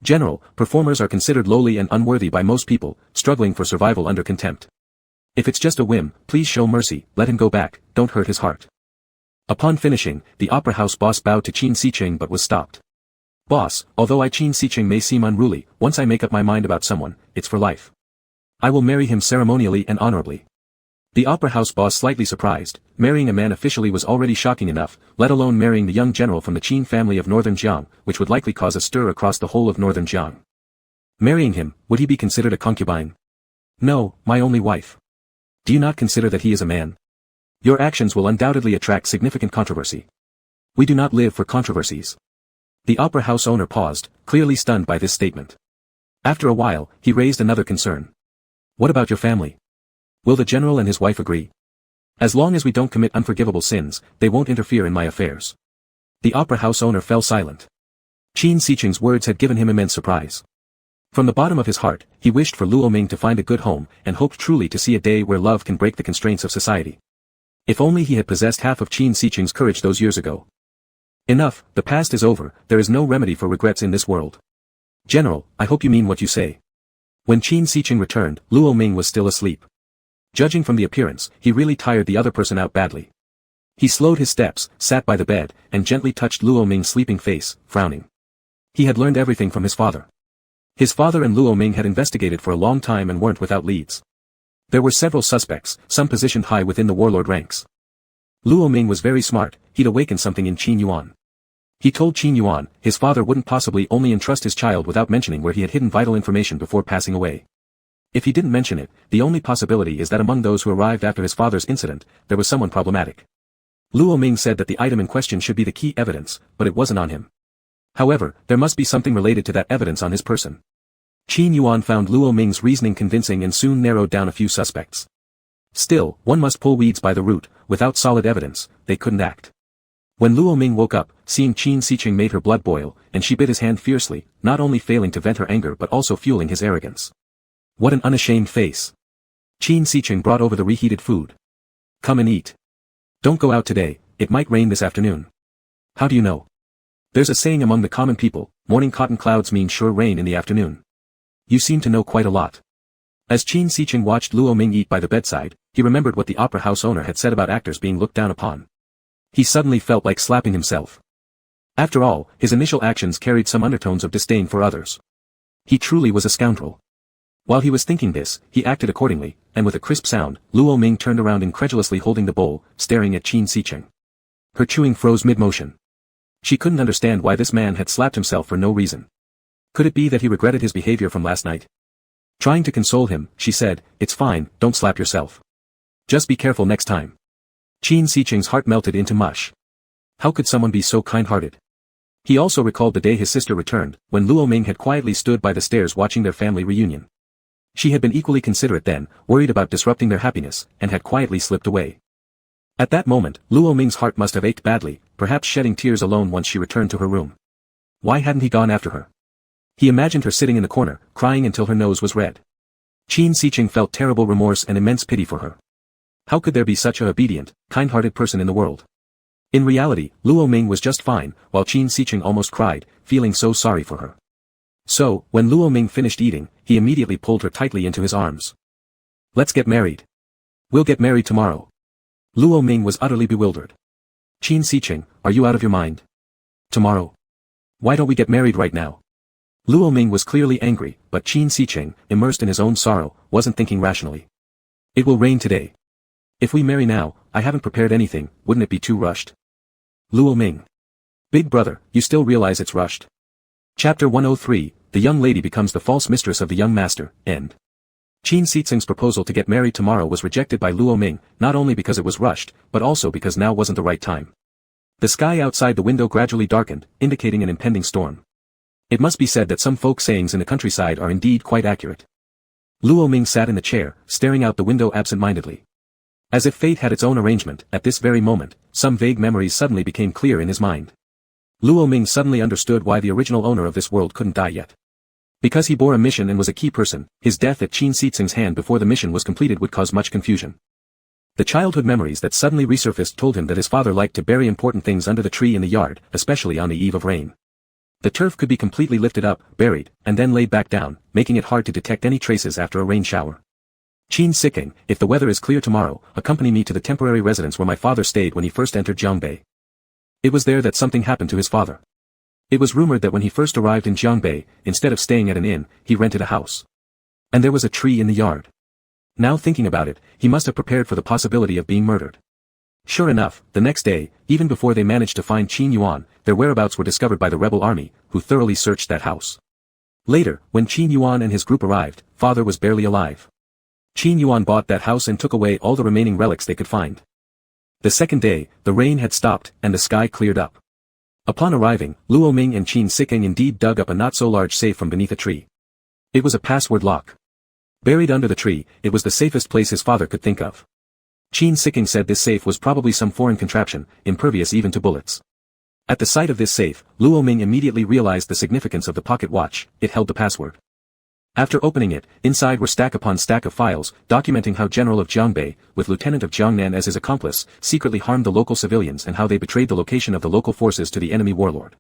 General, performers are considered lowly and unworthy by most people, struggling for survival under contempt. If it's just a whim, please show mercy, let him go back, don't hurt his heart. Upon finishing, the opera house boss bowed to Qin Siqing but was stopped. "Boss, although Qin Siqing may seem unruly, once I make up my mind about someone, it's for life. I will marry him ceremonially and honorably." The opera house boss slightly surprised, marrying a man officially was already shocking enough, let alone marrying the young general from the Qin family of northern Jiang, which would likely cause a stir across the whole of northern Jiang. Marrying him, would he be considered a concubine? "No, my only wife. Do you not consider that he is a man? Your actions will undoubtedly attract significant controversy. We do not live for controversies." The opera house owner paused, clearly stunned by this statement. After a while, he raised another concern. "What about your family? Will the general and his wife agree? As long as we don't commit unforgivable sins, they won't interfere in my affairs." The opera house owner fell silent. Qin Siqing's words had given him immense surprise. From the bottom of his heart, he wished for Luo Ming to find a good home, and hoped truly to see a day where love can break the constraints of society. If only he had possessed half of Qin Siqing's courage those years ago. Enough, the past is over, there is no remedy for regrets in this world. "General, I hope you mean what you say." When Qin Siqing returned, Luo Ming was still asleep. Judging from the appearance, he really tired the other person out badly. He slowed his steps, sat by the bed, and gently touched Luo Ming's sleeping face, frowning. He had learned everything from his father. His father and Luo Ming had investigated for a long time and weren't without leads. There were several suspects, some positioned high within the warlord ranks. Luo Ming was very smart, he'd awakened something in Qin Yuan. He told Qin Yuan, his father wouldn't possibly only entrust his child without mentioning where he had hidden vital information before passing away. If he didn't mention it, the only possibility is that among those who arrived after his father's incident, there was someone problematic. Luo Ming said that the item in question should be the key evidence, but it wasn't on him. However, there must be something related to that evidence on his person. Qin Yuan found Luo Ming's reasoning convincing and soon narrowed down a few suspects. Still, one must pull weeds by the root, without solid evidence, they couldn't act. When Luo Ming woke up, seeing Qin Siqing made her blood boil, and she bit his hand fiercely, not only failing to vent her anger but also fueling his arrogance. What an unashamed face. Qin Siqing brought over the reheated food. "Come and eat. Don't go out today, it might rain this afternoon." "How do you know?" "There's a saying among the common people, morning cotton clouds mean sure rain in the afternoon." "You seem to know quite a lot." As Qin Siqing watched Luo Ming eat by the bedside, he remembered what the opera house owner had said about actors being looked down upon. He suddenly felt like slapping himself. After all, his initial actions carried some undertones of disdain for others. He truly was a scoundrel. While he was thinking this, he acted accordingly, and with a crisp sound, Luo Ming turned around incredulously holding the bowl, staring at Qin Siqing. Her chewing froze mid-motion. She couldn't understand why this man had slapped himself for no reason. Could it be that he regretted his behavior from last night? Trying to console him, she said, "It's fine, don't slap yourself. Just be careful next time." Qin Siqing's heart melted into mush. How could someone be so kind-hearted? He also recalled the day his sister returned, when Luo Ming had quietly stood by the stairs watching their family reunion. She had been equally considerate then, worried about disrupting their happiness, and had quietly slipped away. At that moment, Luo Ming's heart must have ached badly, perhaps shedding tears alone once she returned to her room. Why hadn't he gone after her? He imagined her sitting in the corner, crying until her nose was red. Qin Siqing felt terrible remorse and immense pity for her. How could there be such a obedient, kind-hearted person in the world? In reality, Luo Ming was just fine, while Qin Siqing almost cried, feeling so sorry for her. So, when Luo Ming finished eating, he immediately pulled her tightly into his arms. "Let's get married. We'll get married tomorrow." Luo Ming was utterly bewildered. "Qin Siqing, are you out of your mind? Tomorrow? Why don't we get married right now? Luo Ming was clearly angry, but Qin Siqing, immersed in his own sorrow, wasn't thinking rationally. It will rain today. If we marry now, I haven't prepared anything, wouldn't it be too rushed? Luo Ming. Big brother, you still realize it's rushed? Chapter 103, The Young Lady Becomes the False Mistress of the Young Master, End. Qin Siqing's proposal to get married tomorrow was rejected by Luo Ming, not only because it was rushed, but also because now wasn't the right time. The sky outside the window gradually darkened, indicating an impending storm. It must be said that some folk sayings in the countryside are indeed quite accurate. Luo Ming sat in the chair, staring out the window absent-mindedly. As if fate had its own arrangement, at this very moment, some vague memories suddenly became clear in his mind. Luo Ming suddenly understood why the original owner of this world couldn't die yet. Because he bore a mission and was a key person, his death at Qin Siqing's hand before the mission was completed would cause much confusion. The childhood memories that suddenly resurfaced told him that his father liked to bury important things under the tree in the yard, especially on the eve of rain. The turf could be completely lifted up, buried, and then laid back down, making it hard to detect any traces after a rain shower. Qin Siqing, if the weather is clear tomorrow, accompany me to the temporary residence where my father stayed when he first entered Jiangbei. It was there that something happened to his father. It was rumored that when he first arrived in Jiangbei, instead of staying at an inn, he rented a house. And there was a tree in the yard. Now thinking about it, he must have prepared for the possibility of being murdered. Sure enough, the next day, even before they managed to find Qin Yuan, their whereabouts were discovered by the rebel army, who thoroughly searched that house. Later, when Qin Yuan and his group arrived, father was barely alive. Qin Yuan bought that house and took away all the remaining relics they could find. The second day, the rain had stopped and the sky cleared up. Upon arriving, Luo Ming and Qin Siqing indeed dug up a not-so-large safe from beneath a tree. It was a password lock. Buried under the tree, it was the safest place his father could think of. Qin Siqing said this safe was probably some foreign contraption, impervious even to bullets. At the sight of this safe, Luo Ming immediately realized the significance of the pocket watch. It held the password. After opening it, inside were stack upon stack of files, documenting how General of Jiangbei, with Lieutenant of Jiangnan as his accomplice, secretly harmed the local civilians and how they betrayed the location of the local forces to the enemy warlord.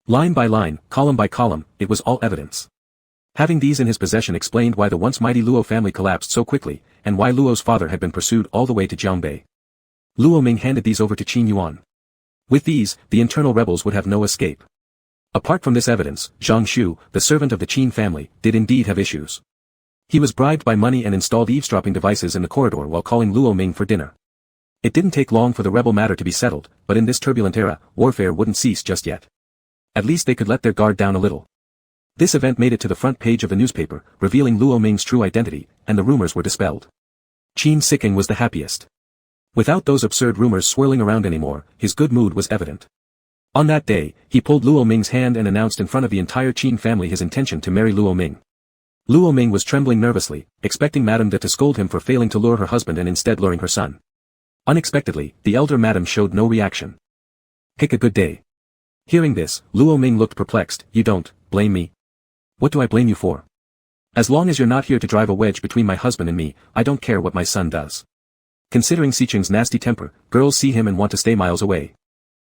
Line by line, column by column, it was all evidence. Having these in his possession explained why the once mighty Luo family collapsed so quickly, and why Luo's father had been pursued all the way to Jiangbei. Luo Ming handed these over to Qin Yuan. With these, the internal rebels would have no escape. Apart from this evidence, Zhang Shu, the servant of the Qin family, did indeed have issues. He was bribed by money and installed eavesdropping devices in the corridor while calling Luo Ming for dinner. It didn't take long for the rebel matter to be settled, but in this turbulent era, warfare wouldn't cease just yet. At least they could let their guard down a little. This event made it to the front page of the newspaper, revealing Luo Ming's true identity, and the rumors were dispelled. Qin Siqing was the happiest. Without those absurd rumors swirling around anymore, his good mood was evident. On that day, he pulled Luo Ming's hand and announced in front of the entire Qin family his intention to marry Luo Ming. Luo Ming was trembling nervously, expecting Madame De to scold him for failing to lure her husband and instead luring her son. Unexpectedly, the elder madam showed no reaction. Pick a good day. Hearing this, Luo Ming looked perplexed. You don't blame me? What do I blame you for? As long as you're not here to drive a wedge between my husband and me, I don't care what my son does. Considering Siqing's nasty temper, girls see him and want to stay miles away.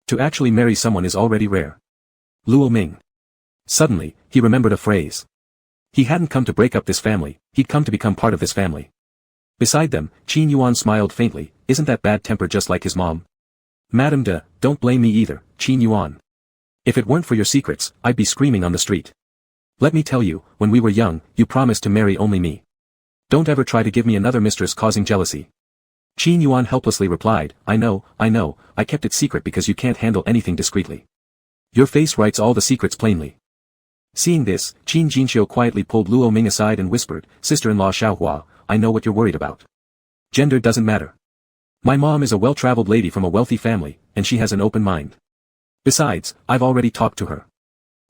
To actually marry someone is already rare. Luo Ming. Suddenly, he remembered a phrase. He hadn't come to break up this family, he'd come to become part of this family. Beside them, Qin Yuan smiled faintly. Isn't that bad temper just like his mom? Madame De, don't blame me either, Qin Yuan. If it weren't for your secrets, I'd be screaming on the street. Let me tell you, when we were young, you promised to marry only me. Don't ever try to give me another mistress causing jealousy. Qin Yuan helplessly replied, I know, I kept it secret because you can't handle anything discreetly. Your face writes all the secrets plainly. Seeing this, Qin Jinxiu quietly pulled Luo Ming aside and whispered, Sister-in-law Xiaohua, I know what you're worried about. Gender doesn't matter. My mom is a well-traveled lady from a wealthy family, and she has an open mind. Besides, I've already talked to her.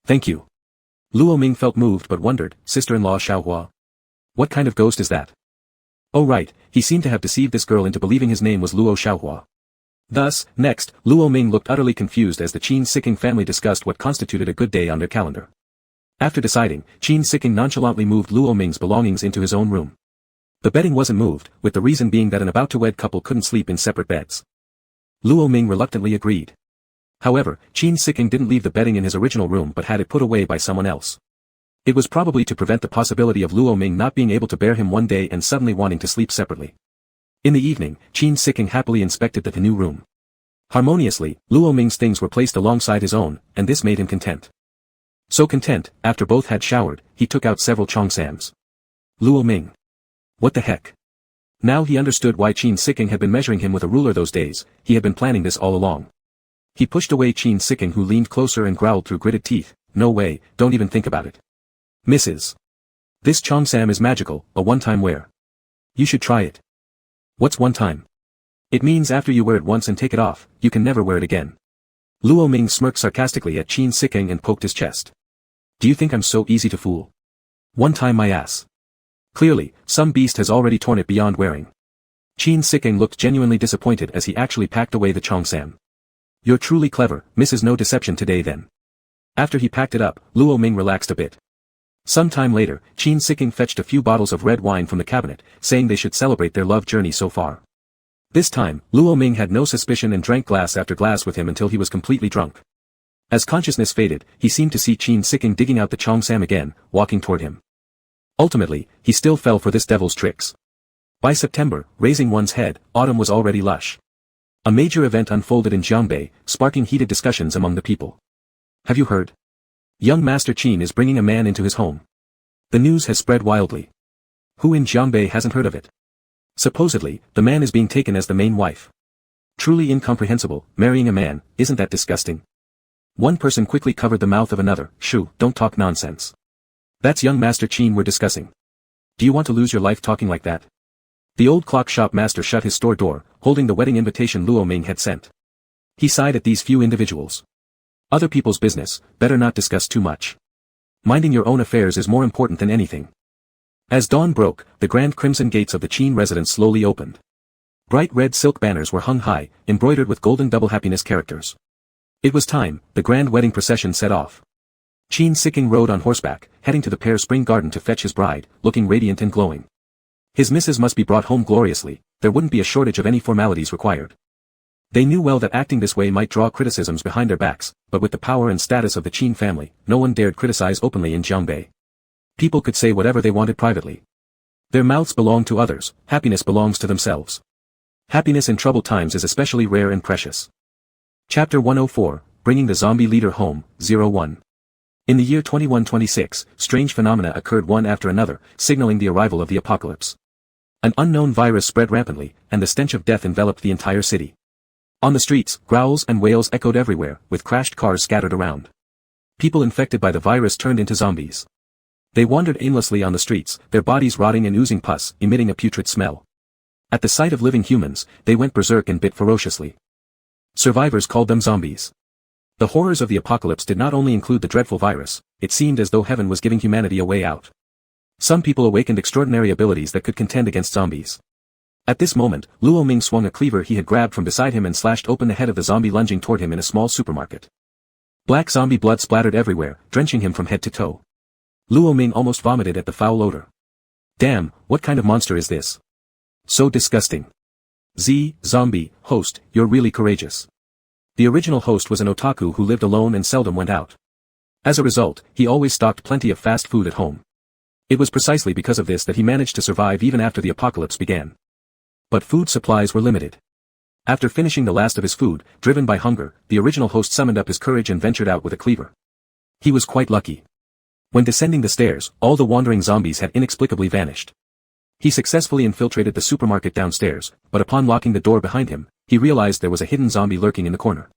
Thank you. Luo Ming felt moved but wondered, Sister-in-law Xiaohua. What kind of ghost is that? Oh right, he seemed to have deceived this girl into believing his name was Luo Xiaohua. Thus, next, Luo Ming looked utterly confused as the Qin Siqing family discussed what constituted a good day on their calendar. After deciding, Qin Siqing nonchalantly moved Luo Ming's belongings into his own room. The bedding wasn't moved, with the reason being that an about-to-wed couple couldn't sleep in separate beds. Luo Ming reluctantly agreed. However, Qin Siqing didn't leave the bedding in his original room but had it put away by someone else. It was probably to prevent the possibility of Luo Ming not being able to bear him one day and suddenly wanting to sleep separately. In the evening, Qin Siqing happily inspected the new room. Harmoniously, Luo Ming's things were placed alongside his own, and this made him content. So content, after both had showered, he took out several cheongsams. Luo Ming. What the heck? Now he understood why Qin Siking had been measuring him with a ruler those days. He had been planning this all along. He pushed away Qin Siking, who leaned closer and growled through gritted teeth, "No way, don't even think about it. Mrs. This cheongsam is magical, a one-time wear. You should try it." "What's one time?" "It means after you wear it once and take it off, you can never wear it again." Luo Ming smirked sarcastically at Qin Siking and poked his chest. "Do you think I'm so easy to fool? One time my ass. Clearly, some beast has already torn it beyond wearing." Qin Siking looked genuinely disappointed as he actually packed away the cheongsam. "You're truly clever, Mrs. No Deception today then." After he packed it up, Luo Ming relaxed a bit. Some time later, Qin Siking fetched a few bottles of red wine from the cabinet, saying they should celebrate their love journey so far. This time, Luo Ming had no suspicion and drank glass after glass with him until he was completely drunk. As consciousness faded, he seemed to see Qin Siking digging out the cheongsam again, walking toward him. Ultimately, he still fell for this devil's tricks. By September, raising one's head, autumn was already lush. A major event unfolded in Jiangbei, sparking heated discussions among the people. "Have you heard? Young Master Qin is bringing a man into his home." The news has spread wildly. Who in Jiangbei hasn't heard of it? Supposedly, the man is being taken as the main wife. Truly incomprehensible, marrying a man, isn't that disgusting? One person quickly covered the mouth of another. "Shoo, don't talk nonsense. That's young Master Qin we're discussing. Do you want to lose your life talking like that?" The old clock shop master shut his store door, holding the wedding invitation Luo Ming had sent. He sighed at these few individuals. Other people's business, better not discuss too much. Minding your own affairs is more important than anything. As dawn broke, the grand crimson gates of the Qin residence slowly opened. Bright red silk banners were hung high, embroidered with golden double happiness characters. It was time, the grand wedding procession set off. Qin Siking rode on horseback, heading to the Pear Spring Garden to fetch his bride, looking radiant and glowing. His missus must be brought home gloriously, there wouldn't be a shortage of any formalities required. They knew well that acting this way might draw criticisms behind their backs, but with the power and status of the Qin family, no one dared criticize openly in Jiangbei. People could say whatever they wanted privately. Their mouths belong to others, happiness belongs to themselves. Happiness in troubled times is especially rare and precious. Chapter 104, Bringing the Zombie Leader Home, 01. In the year 2126, strange phenomena occurred one after another, signaling the arrival of the apocalypse. An unknown virus spread rampantly, and the stench of death enveloped the entire city. On the streets, growls and wails echoed everywhere, with crashed cars scattered around. People infected by the virus turned into zombies. They wandered aimlessly on the streets, their bodies rotting and oozing pus, emitting a putrid smell. At the sight of living humans, they went berserk and bit ferociously. Survivors called them zombies. The horrors of the apocalypse did not only include the dreadful virus, it seemed as though heaven was giving humanity a way out. Some people awakened extraordinary abilities that could contend against zombies. At this moment, Luo Ming swung a cleaver he had grabbed from beside him and slashed open the head of the zombie lunging toward him in a small supermarket. Black zombie blood splattered everywhere, drenching him from head to toe. Luo Ming almost vomited at the foul odor. Damn, what kind of monster is this? So disgusting. Zombie, host, you're really courageous. The original host was an otaku who lived alone and seldom went out. As a result, he always stocked plenty of fast food at home. It was precisely because of this that he managed to survive even after the apocalypse began. But food supplies were limited. After finishing the last of his food, driven by hunger, the original host summoned up his courage and ventured out with a cleaver. He was quite lucky. When descending the stairs, all the wandering zombies had inexplicably vanished. He successfully infiltrated the supermarket downstairs, but upon locking the door behind him, he realized there was a hidden zombie lurking in the corner.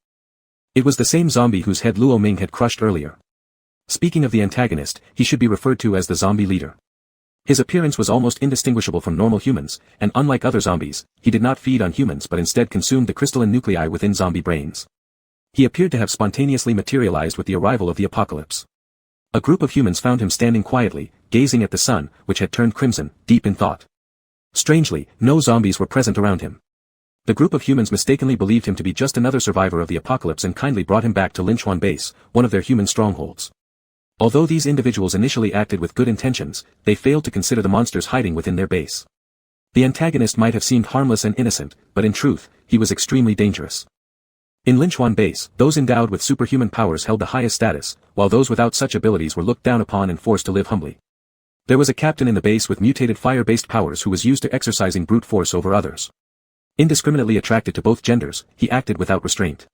It was the same zombie whose head Luo Ming had crushed earlier. Speaking of the antagonist, he should be referred to as the zombie leader. His appearance was almost indistinguishable from normal humans, and unlike other zombies, he did not feed on humans but instead consumed the crystalline nuclei within zombie brains. He appeared to have spontaneously materialized with the arrival of the apocalypse. A group of humans found him standing quietly, gazing at the sun, which had turned crimson, deep in thought. Strangely, no zombies were present around him. The group of humans mistakenly believed him to be just another survivor of the apocalypse and kindly brought him back to Linchuan Base, one of their human strongholds. Although these individuals initially acted with good intentions, they failed to consider the monsters hiding within their base. The antagonist might have seemed harmless and innocent, but in truth, he was extremely dangerous. In Linchuan Base, those endowed with superhuman powers held the highest status, while those without such abilities were looked down upon and forced to live humbly. There was a captain in the base with mutated fire-based powers who was used to exercising brute force over others. Indiscriminately attracted to both genders, he acted without restraint.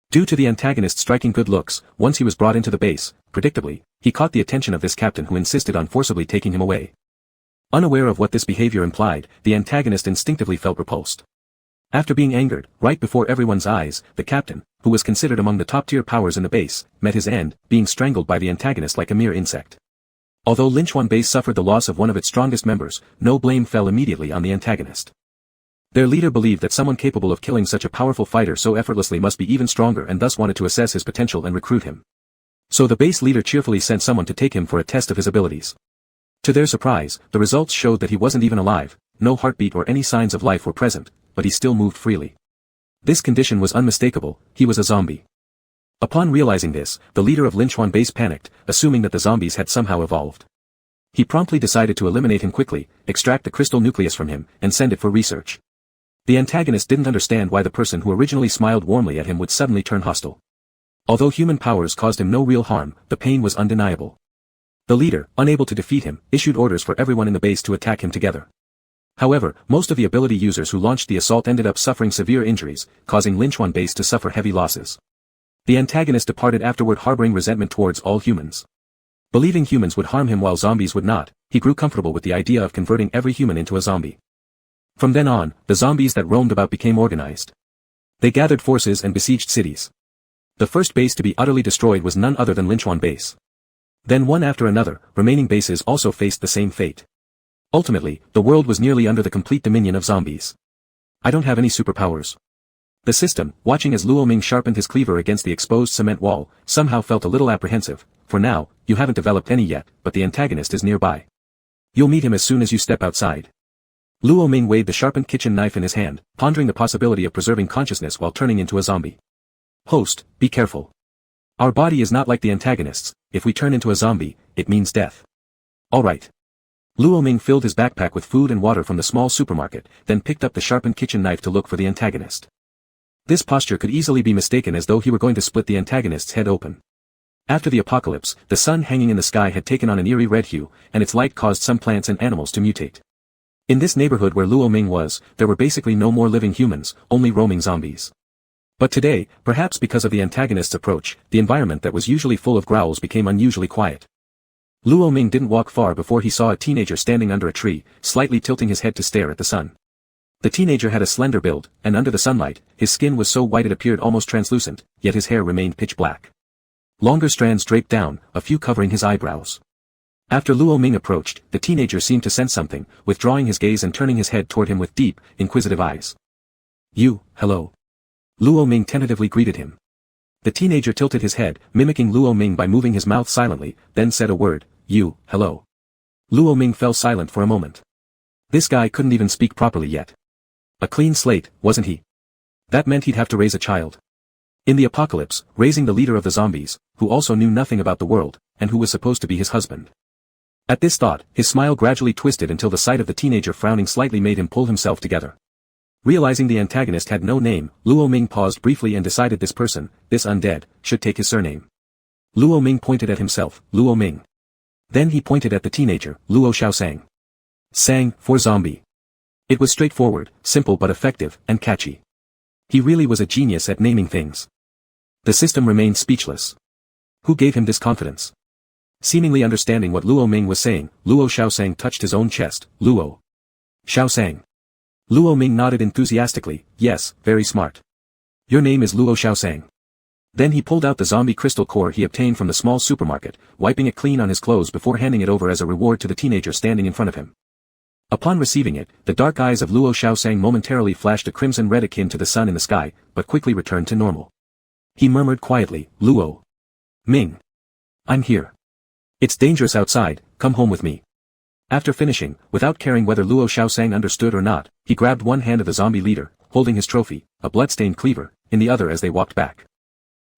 Due to the antagonist striking good looks, once he was brought into the base, Predictably, he caught the attention of this captain who insisted on forcibly taking him away. Unaware of what this behavior implied, the antagonist instinctively felt repulsed. After being angered, right before everyone's eyes, the captain, who was considered among the top-tier powers in the base, met his end, being strangled by the antagonist like a mere insect. Although Linchuan base suffered the loss of one of its strongest members, no blame fell immediately on the antagonist. Their leader believed that someone capable of killing such a powerful fighter so effortlessly must be even stronger and thus wanted to assess his potential and recruit him. So the base leader cheerfully sent someone to take him for a test of his abilities. To their surprise, the results showed that he wasn't even alive, no heartbeat or any signs of life were present, but he still moved freely. This condition was unmistakable, he was a zombie. Upon realizing this, the leader of Linchuan base panicked, assuming that the zombies had somehow evolved. He promptly decided to eliminate him quickly, extract the crystal nucleus from him, and send it for research. The antagonist didn't understand why the person who originally smiled warmly at him would suddenly turn hostile. Although human powers caused him no real harm, the pain was undeniable. The leader, unable to defeat him, issued orders for everyone in the base to attack him together. However, most of the ability users who launched the assault ended up suffering severe injuries, causing Linchuan base to suffer heavy losses. The antagonist departed afterward harboring resentment towards all humans. Believing humans would harm him while zombies would not, he grew comfortable with the idea of converting every human into a zombie. From then on, the zombies that roamed about became organized. They gathered forces and besieged cities. The first base to be utterly destroyed was none other than Linchuan base. Then one after another, remaining bases also faced the same fate. Ultimately, the world was nearly under the complete dominion of zombies. I don't have any superpowers. The system, watching as Luo Ming sharpened his cleaver against the exposed cement wall, somehow felt a little apprehensive. For now, you haven't developed any yet, but the antagonist is nearby. You'll meet him as soon as you step outside. Luo Ming weighed the sharpened kitchen knife in his hand, pondering the possibility of preserving consciousness while turning into a zombie. Host, be careful. Our body is not like the antagonist's. If we turn into a zombie, it means death. Alright. Luo Ming filled his backpack with food and water from the small supermarket, then picked up the sharpened kitchen knife to look for the antagonist. This posture could easily be mistaken as though he were going to split the antagonist's head open. After the apocalypse, the sun hanging in the sky had taken on an eerie red hue, and its light caused some plants and animals to mutate. In this neighborhood where Luo Ming was, there were basically no more living humans, only roaming zombies. But today, perhaps because of the antagonist's approach, the environment that was usually full of growls became unusually quiet. Luo Ming didn't walk far before he saw a teenager standing under a tree, slightly tilting his head to stare at the sun. The teenager had a slender build, and under the sunlight, his skin was so white it appeared almost translucent, yet his hair remained pitch black. Longer strands draped down, a few covering his eyebrows. After Luo Ming approached, the teenager seemed to sense something, withdrawing his gaze and turning his head toward him with deep, inquisitive eyes. Hello. Luo Ming tentatively greeted him. The teenager tilted his head, mimicking Luo Ming by moving his mouth silently, then said a word, hello. Luo Ming fell silent for a moment. This guy couldn't even speak properly yet. A clean slate, wasn't he? That meant he'd have to raise a child. In the apocalypse, raising the leader of the zombies, who also knew nothing about the world, and who was supposed to be his husband. At this thought, his smile gradually twisted until the sight of the teenager frowning slightly made him pull himself together. Realizing the antagonist had no name, Luo Ming paused briefly and decided this person, this undead, should take his surname. Luo Ming pointed at himself, Luo Ming. Then he pointed at the teenager, Luo Xiaosang. Sang, for zombie. It was straightforward, simple but effective, and catchy. He really was a genius at naming things. The system remained speechless. Who gave him this confidence? Seemingly understanding what Luo Ming was saying, Luo Xiaosang touched his own chest, Luo Xiaosang. Luo Ming nodded enthusiastically, yes, very smart. Your name is Luo Xiaosang. Then he pulled out the zombie crystal core he obtained from the small supermarket, wiping it clean on his clothes before handing it over as a reward to the teenager standing in front of him. Upon receiving it, the dark eyes of Luo Xiaosang momentarily flashed a crimson red akin to the sun in the sky, but quickly returned to normal. He murmured quietly, Luo Ming. I'm here. It's dangerous outside, come home with me. After finishing, without caring whether Luo Xiaosang understood or not, he grabbed one hand of the zombie leader, holding his trophy, a blood-stained cleaver, in the other as they walked back.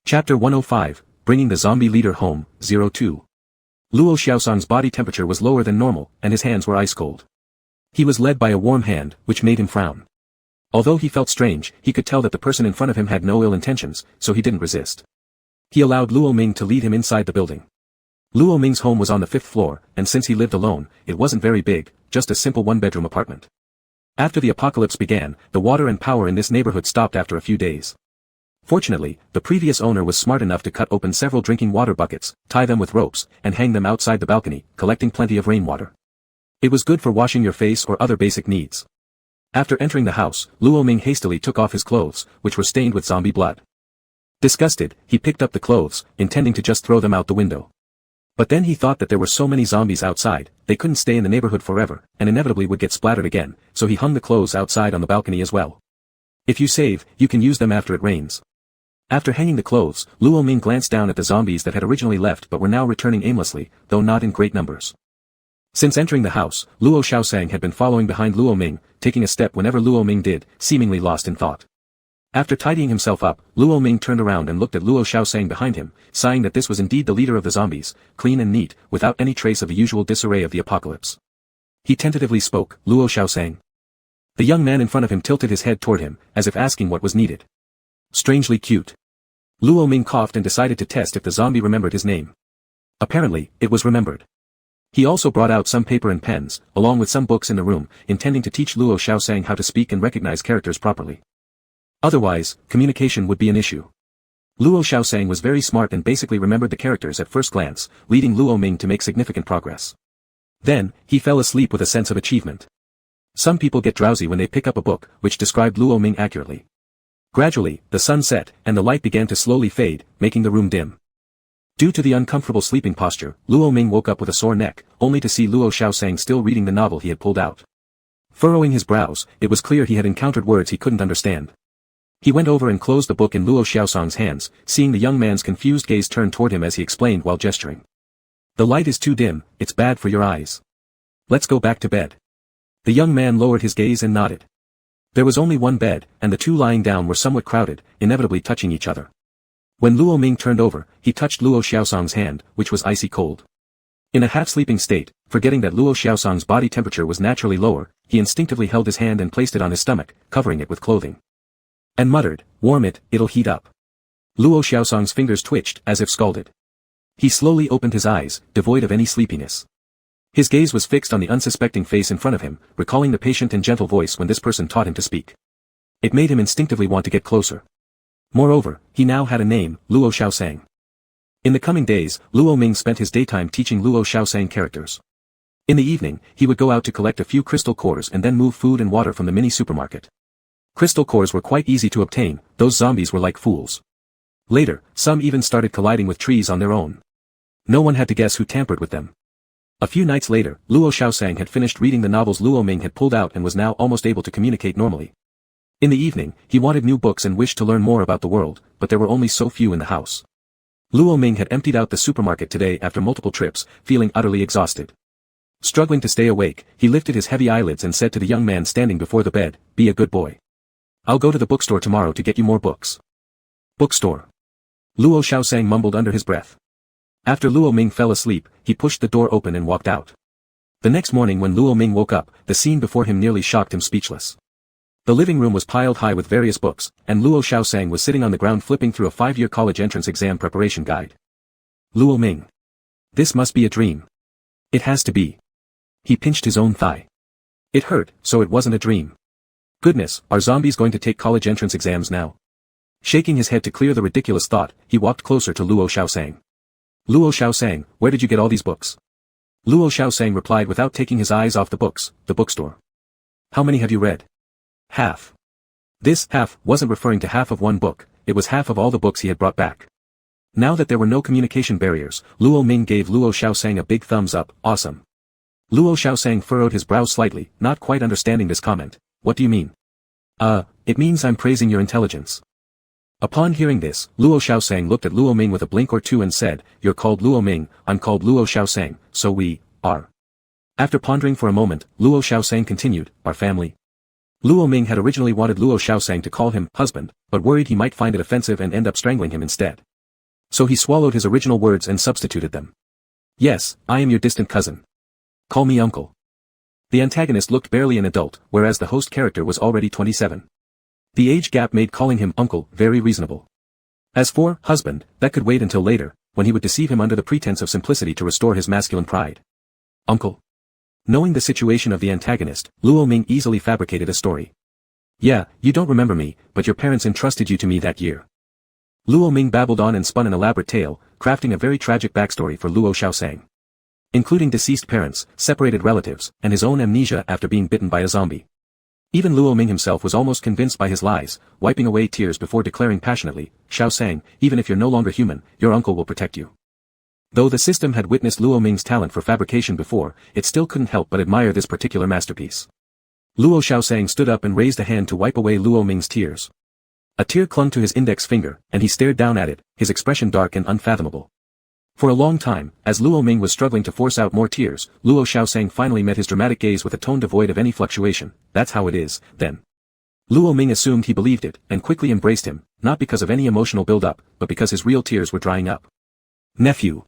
Chapter 105, Bringing the Zombie Leader Home, 02. Luo Xiaosang's body temperature was lower than normal, and his hands were ice-cold. He was led by a warm hand, which made him frown. Although he felt strange, he could tell that the person in front of him had no ill intentions, so he didn't resist. He allowed Luo Ming to lead him inside the building. Luo Ming's home was on the 5th floor, and since he lived alone, it wasn't very big, just a simple one-bedroom apartment. After the apocalypse began, the water and power in this neighborhood stopped after a few days. Fortunately, the previous owner was smart enough to cut open several drinking water buckets, tie them with ropes, and hang them outside the balcony, collecting plenty of rainwater. It was good for washing your face or other basic needs. After entering the house, Luo Ming hastily took off his clothes, which were stained with zombie blood. Disgusted, he picked up the clothes, intending to just throw them out the window. But then he thought that there were so many zombies outside, they couldn't stay in the neighborhood forever, and inevitably would get splattered again, so he hung the clothes outside on the balcony as well. If you save, you can use them after it rains. After hanging the clothes, Luo Ming glanced down at the zombies that had originally left but were now returning aimlessly, though not in great numbers. Since entering the house, Luo Xiaosang had been following behind Luo Ming, taking a step whenever Luo Ming did, seemingly lost in thought. After tidying himself up, Luo Ming turned around and looked at Luo Xiaosang behind him, sighing that this was indeed the leader of the zombies, clean and neat, without any trace of the usual disarray of the apocalypse. He tentatively spoke, "Luo Xiaosang." The young man in front of him tilted his head toward him, as if asking what was needed. Strangely cute. Luo Ming coughed and decided to test if the zombie remembered his name. Apparently, it was remembered. He also brought out some paper and pens, along with some books in the room, intending to teach Luo Xiaosang how to speak and recognize characters properly. Otherwise, communication would be an issue. Luo Xiaosang was very smart and basically remembered the characters at first glance, leading Luo Ming to make significant progress. Then, he fell asleep with a sense of achievement. Some people get drowsy when they pick up a book, which described Luo Ming accurately. Gradually, the sun set, and the light began to slowly fade, making the room dim. Due to the uncomfortable sleeping posture, Luo Ming woke up with a sore neck, only to see Luo Xiaosang still reading the novel he had pulled out. Furrowing his brows, it was clear he had encountered words he couldn't understand. He went over and closed the book in Luo Xiaosang's hands, seeing the young man's confused gaze turn toward him as he explained while gesturing. "The light is too dim, it's bad for your eyes. Let's go back to bed." The young man lowered his gaze and nodded. There was only one bed, and the two lying down were somewhat crowded, inevitably touching each other. When Luo Ming turned over, he touched Luo Xiaosang's hand, which was icy cold. In a half-sleeping state, forgetting that Luo Xiaosang's body temperature was naturally lower, he instinctively held his hand and placed it on his stomach, covering it with clothing. And muttered, "Warm it, it'll heat up." Luo Xiaosang's fingers twitched, as if scalded. He slowly opened his eyes, devoid of any sleepiness. His gaze was fixed on the unsuspecting face in front of him, recalling the patient and gentle voice when this person taught him to speak. It made him instinctively want to get closer. Moreover, he now had a name, Luo Xiaosang. In the coming days, Luo Ming spent his daytime teaching Luo Xiaosang characters. In the evening, he would go out to collect a few crystal cores and then move food and water from the mini supermarket. Crystal cores were quite easy to obtain, those zombies were like fools. Later, some even started colliding with trees on their own. No one had to guess who tampered with them. A few nights later, Luo Xiaosang had finished reading the novels Luo Ming had pulled out and was now almost able to communicate normally. In the evening, he wanted new books and wished to learn more about the world, but there were only so few in the house. Luo Ming had emptied out the supermarket today after multiple trips, feeling utterly exhausted. Struggling to stay awake, he lifted his heavy eyelids and said to the young man standing before the bed, "Be a good boy. I'll go to the bookstore tomorrow to get you more books." "Bookstore." Luo Xiaosang mumbled under his breath. After Luo Ming fell asleep, he pushed the door open and walked out. The next morning when Luo Ming woke up, the scene before him nearly shocked him speechless. The living room was piled high with various books, and Luo Xiaosang was sitting on the ground flipping through a 5-year college entrance exam preparation guide. Luo Ming. This must be a dream. It has to be. He pinched his own thigh. It hurt, so it wasn't a dream. Goodness, are zombies going to take college entrance exams now? Shaking his head to clear the ridiculous thought, he walked closer to Luo Xiaosang. "Luo Xiaosang, where did you get all these books?" Luo Xiaosang replied without taking his eyes off the books, "The bookstore." "How many have you read?" "Half." This half wasn't referring to half of one book, it was half of all the books he had brought back. Now that there were no communication barriers, Luo Ming gave Luo Xiaosang a big thumbs up, "Awesome." Luo Xiaosang furrowed his brow slightly, not quite understanding this comment. "What do you mean?" It means I'm praising your intelligence." Upon hearing this, Luo Xiaosang looked at Luo Ming with a blink or two and said, "You're called Luo Ming, I'm called Luo Xiaosang, so we are." After pondering for a moment, Luo Xiaosang continued, "Our family." Luo Ming had originally wanted Luo Xiaosang to call him husband, but worried he might find it offensive and end up strangling him instead. So he swallowed his original words and substituted them. "Yes, I am your distant cousin. Call me uncle." The antagonist looked barely an adult, whereas the host character was already 27. The age gap made calling him uncle very reasonable. As for husband, that could wait until later, when he would deceive him under the pretense of simplicity to restore his masculine pride. Uncle. Knowing the situation of the antagonist, Luo Ming easily fabricated a story. "Yeah, you don't remember me, but your parents entrusted you to me that year. Luo Ming babbled on and spun an elaborate tale, crafting a very tragic backstory for Luo Xiaosang. Including deceased parents, separated relatives, and his own amnesia after being bitten by a zombie. Even Luo Ming himself was almost convinced by his lies, wiping away tears before declaring passionately, "Xiaosang, even if you're no longer human, your uncle will protect you." Though the system had witnessed Luo Ming's talent for fabrication before, it still couldn't help but admire this particular masterpiece. Luo Xiaosang stood up and raised a hand to wipe away Luo Ming's tears. A tear clung to his index finger, and he stared down at it, his expression dark and unfathomable. For a long time, as Luo Ming was struggling to force out more tears, Luo Xiaosang finally met his dramatic gaze with a tone devoid of any fluctuation. "That's how it is, then." Luo Ming assumed he believed it, and quickly embraced him, not because of any emotional build-up, but because his real tears were drying up. "Nephew."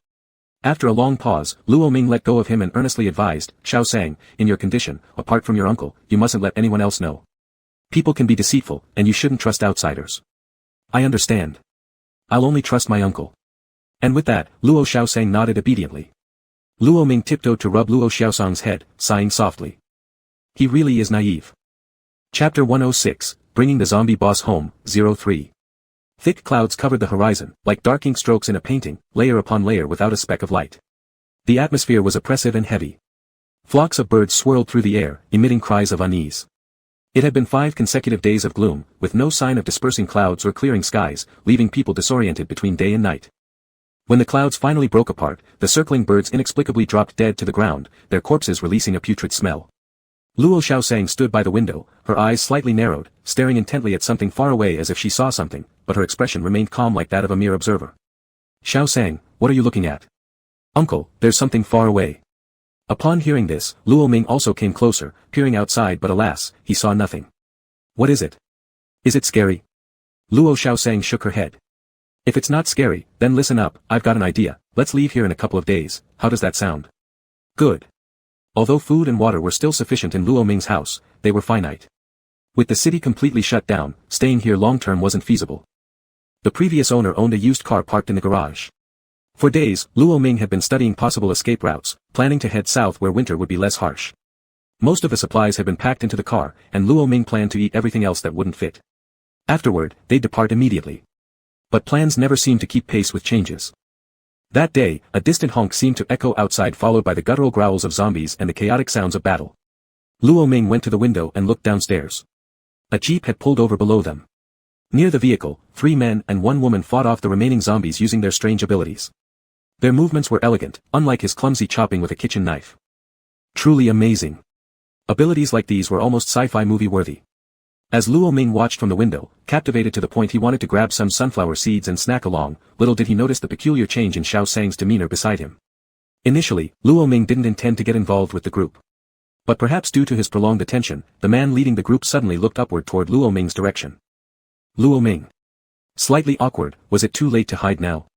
After a long pause, Luo Ming let go of him and earnestly advised, "Xiaosang, in your condition, apart from your uncle, you mustn't let anyone else know. People can be deceitful, and you shouldn't trust outsiders." "I understand. I'll only trust my uncle." And with that, Luo Xiaosang nodded obediently. Luo Ming tiptoed to rub Luo Xiaosang's head, sighing softly. He really is naive. Chapter 106, Bringing the Zombie Boss Home, 03. Thick clouds covered the horizon, like dark ink strokes in a painting, layer upon layer without a speck of light. The atmosphere was oppressive and heavy. Flocks of birds swirled through the air, emitting cries of unease. It had been 5 consecutive days of gloom, with no sign of dispersing clouds or clearing skies, leaving people disoriented between day and night. When the clouds finally broke apart, the circling birds inexplicably dropped dead to the ground, their corpses releasing a putrid smell. Luo Xiaosang stood by the window, her eyes slightly narrowed, staring intently at something far away as if she saw something, but her expression remained calm like that of a mere observer. "Xiaosang, what are you looking at?" "Uncle, there's something far away." Upon hearing this, Luo Ming also came closer, peering outside, but alas, he saw nothing. "What is it? Is it scary?" Luo Xiaosang shook her head. "If it's not scary, then listen up, I've got an idea. Let's leave here in a couple of days. How does that sound?" "Good." Although food and water were still sufficient in Luo Ming's house, they were finite. With the city completely shut down, staying here long-term wasn't feasible. The previous owner owned a used car parked in the garage. For days, Luo Ming had been studying possible escape routes, planning to head south where winter would be less harsh. Most of the supplies had been packed into the car, and Luo Ming planned to eat everything else that wouldn't fit. Afterward, they'd depart immediately. But plans never seemed to keep pace with changes. That day, a distant honk seemed to echo outside, followed by the guttural growls of zombies and the chaotic sounds of battle. Luo Ming went to the window and looked downstairs. A jeep had pulled over below them. Near the vehicle, 3 men and 1 woman fought off the remaining zombies using their strange abilities. Their movements were elegant, unlike his clumsy chopping with a kitchen knife. Truly amazing. Abilities like these were almost sci-fi movie-worthy. As Luo Ming watched from the window, captivated to the point he wanted to grab some sunflower seeds and snack along, little did he notice the peculiar change in Xiaosang's demeanor beside him. Initially, Luo Ming didn't intend to get involved with the group. But perhaps due to his prolonged attention, the man leading the group suddenly looked upward toward Luo Ming's direction. Luo Ming. Slightly awkward, was it too late to hide now?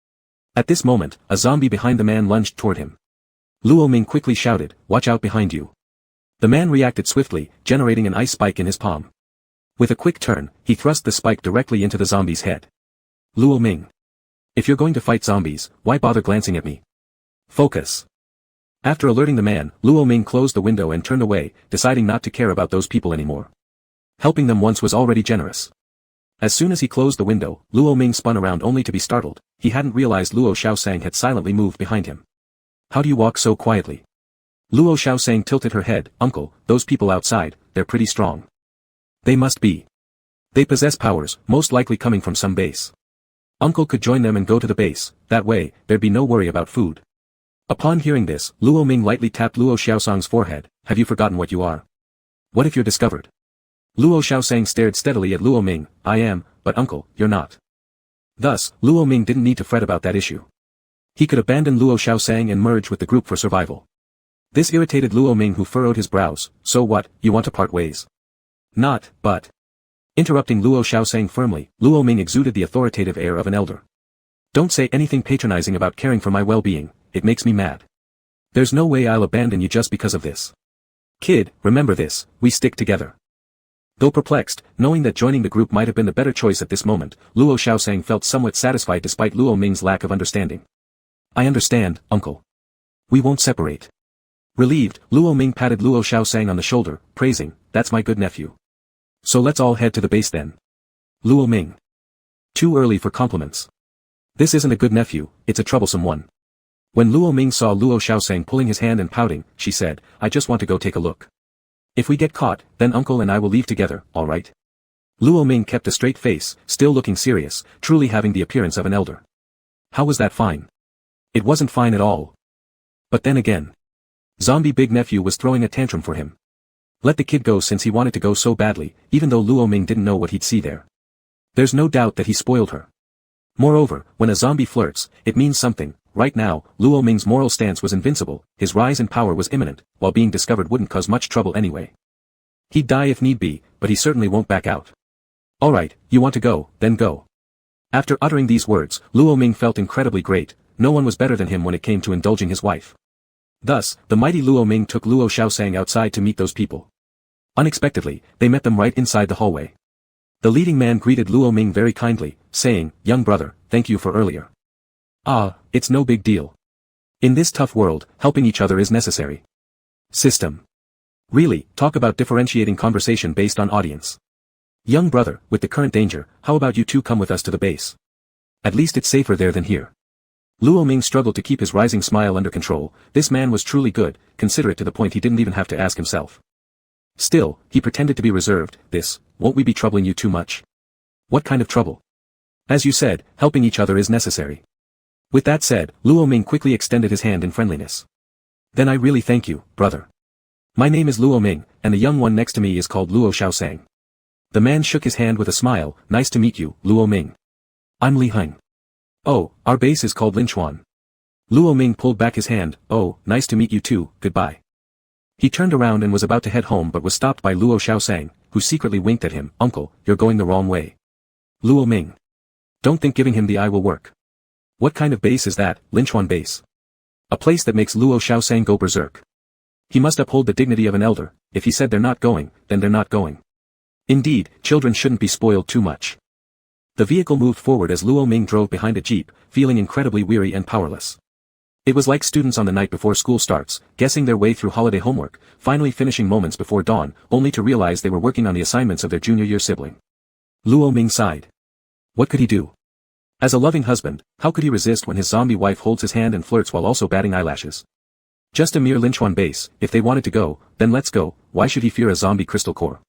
At this moment, a zombie behind the man lunged toward him. Luo Ming quickly shouted, "Watch out behind you." The man reacted swiftly, generating an ice spike in his palm. With a quick turn, he thrust the spike directly into the zombie's head. "Luo Ming. If you're going to fight zombies, why bother glancing at me? Focus." After alerting the man, Luo Ming closed the window and turned away, deciding not to care about those people anymore. Helping them once was already generous. As soon as he closed the window, Luo Ming spun around only to be startled. He hadn't realized Luo Xiaosang had silently moved behind him. "How do you walk so quietly?" Luo Xiaosang tilted her head. "Uncle, those people outside, they're pretty strong. They must be. They possess powers, most likely coming from some base. Uncle could join them and go to the base, that way, there'd be no worry about food." Upon hearing this, Luo Ming lightly tapped Luo Xiaosang's forehead. "Have you forgotten what you are? What if you're discovered?" Luo Xiaosang stared steadily at Luo Ming. "I am, but uncle, you're not." Thus, Luo Ming didn't need to fret about that issue. He could abandon Luo Xiaosang and merge with the group for survival. This irritated Luo Ming, who furrowed his brows. "So what, you want to part ways?" "Not, but..." Interrupting Luo Xiaosang firmly, Luo Ming exuded the authoritative air of an elder. "Don't say anything patronizing about caring for my well-being, it makes me mad. There's no way I'll abandon you just because of this. Kid, remember this, we stick together." Though perplexed, knowing that joining the group might have been the better choice at this moment, Luo Xiaosang felt somewhat satisfied despite Luo Ming's lack of understanding. "I understand, uncle. We won't separate." Relieved, Luo Ming patted Luo Xiaosang on the shoulder, praising, "That's my good nephew. So let's all head to the base then." Luo Ming. Too early for compliments. This isn't a good nephew, it's a troublesome one. When Luo Ming saw Luo Xiaosang pulling his hand and pouting, she said, I just want to go take a look. If we get caught, then uncle and I will leave together, alright? Luo Ming kept a straight face, still looking serious, truly having the appearance of an elder. How was that fine? It wasn't fine at all. But then again. Zombie big nephew was throwing a tantrum for him. Let the kid go since he wanted to go so badly, even though Luo Ming didn't know what he'd see there. There's no doubt that he spoiled her. Moreover, when a zombie flirts, it means something. Right now, Luo Ming's moral stance was invincible, his rise in power was imminent, while being discovered wouldn't cause much trouble anyway. He'd die if need be, but he certainly won't back out. Alright, you want to go, then go. After uttering these words, Luo Ming felt incredibly great, no one was better than him when it came to indulging his wife. Thus, the mighty Luo Ming took Luo Xiaosang outside to meet those people. Unexpectedly, they met them right inside the hallway. The leading man greeted Luo Ming very kindly, saying, young brother, thank you for earlier. Ah, it's no big deal. In this tough world, helping each other is necessary. System. Really, talk about differentiating conversation based on audience. Young brother, with the current danger, how about you two come with us to the base? At least it's safer there than here. Luo Ming struggled to keep his rising smile under control, this man was truly good, considerate to the point he didn't even have to ask himself. Still, he pretended to be reserved, won't we be troubling you too much? What kind of trouble? As you said, helping each other is necessary. With that said, Luo Ming quickly extended his hand in friendliness. Then I really thank you, brother. My name is Luo Ming, and the young one next to me is called Luo Xiaosang. The man shook his hand with a smile, nice to meet you, Luo Ming. I'm Li Heng. Oh, our base is called Linchuan. Luo Ming pulled back his hand, oh, nice to meet you too, goodbye. He turned around and was about to head home but was stopped by Luo Xiaosang, who secretly winked at him, uncle, you're going the wrong way. Luo Ming. Don't think giving him the eye will work. What kind of base is that, Linchuan base? A place that makes Luo Xiaosang go berserk. He must uphold the dignity of an elder, if he said they're not going, then they're not going. Indeed, children shouldn't be spoiled too much. The vehicle moved forward as Luo Ming drove behind a jeep, feeling incredibly weary and powerless. It was like students on the night before school starts, guessing their way through holiday homework, finally finishing moments before dawn, only to realize they were working on the assignments of their junior year sibling. Luo Ming sighed. What could he do? As a loving husband, how could he resist when his zombie wife holds his hand and flirts while also batting eyelashes? Just a mere Linchuan base, if they wanted to go, then let's go, why should he fear a zombie crystal core?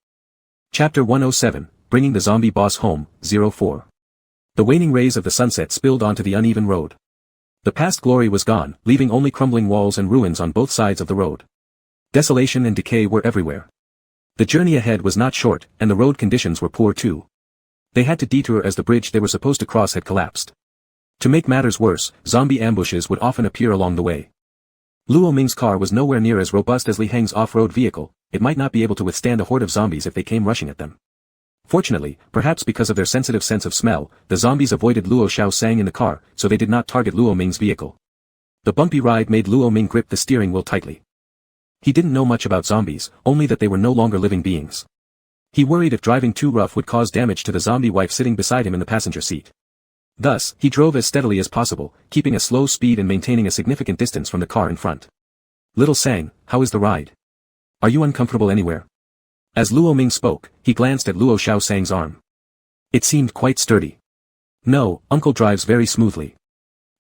Chapter 107, Bringing the Zombie Boss Home, 04. The waning rays of the sunset spilled onto the uneven road. The past glory was gone, leaving only crumbling walls and ruins on both sides of the road. Desolation and decay were everywhere. The journey ahead was not short, and the road conditions were poor too. They had to detour as the bridge they were supposed to cross had collapsed. To make matters worse, zombie ambushes would often appear along the way. Luo Ming's car was nowhere near as robust as Li Heng's off-road vehicle, it might not be able to withstand a horde of zombies if they came rushing at them. Fortunately, perhaps because of their sensitive sense of smell, the zombies avoided Luo Xiaosang in the car, so they did not target Luo Ming's vehicle. The bumpy ride made Luo Ming grip the steering wheel tightly. He didn't know much about zombies, only that they were no longer living beings. He worried if driving too rough would cause damage to the zombie wife sitting beside him in the passenger seat. Thus, he drove as steadily as possible, keeping a slow speed and maintaining a significant distance from the car in front. Little Sang, how is the ride? Are you uncomfortable anywhere? As Luo Ming spoke, he glanced at Luo Xiaosang's arm. It seemed quite sturdy. No, uncle drives very smoothly.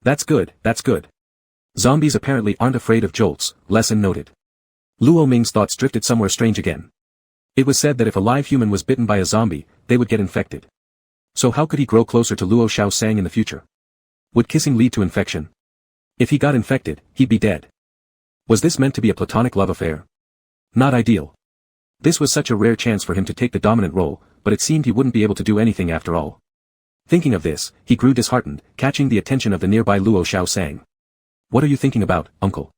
That's good, that's good. Zombies apparently aren't afraid of jolts, lesson noted. Luo Ming's thoughts drifted somewhere strange again. It was said that if a live human was bitten by a zombie, they would get infected. So how could he grow closer to Luo Xiaosang in the future? Would kissing lead to infection? If he got infected, he'd be dead. Was this meant to be a platonic love affair? Not ideal. This was such a rare chance for him to take the dominant role, but it seemed he wouldn't be able to do anything after all. Thinking of this, he grew disheartened, catching the attention of the nearby Luo Xiaosang. What are you thinking about, uncle?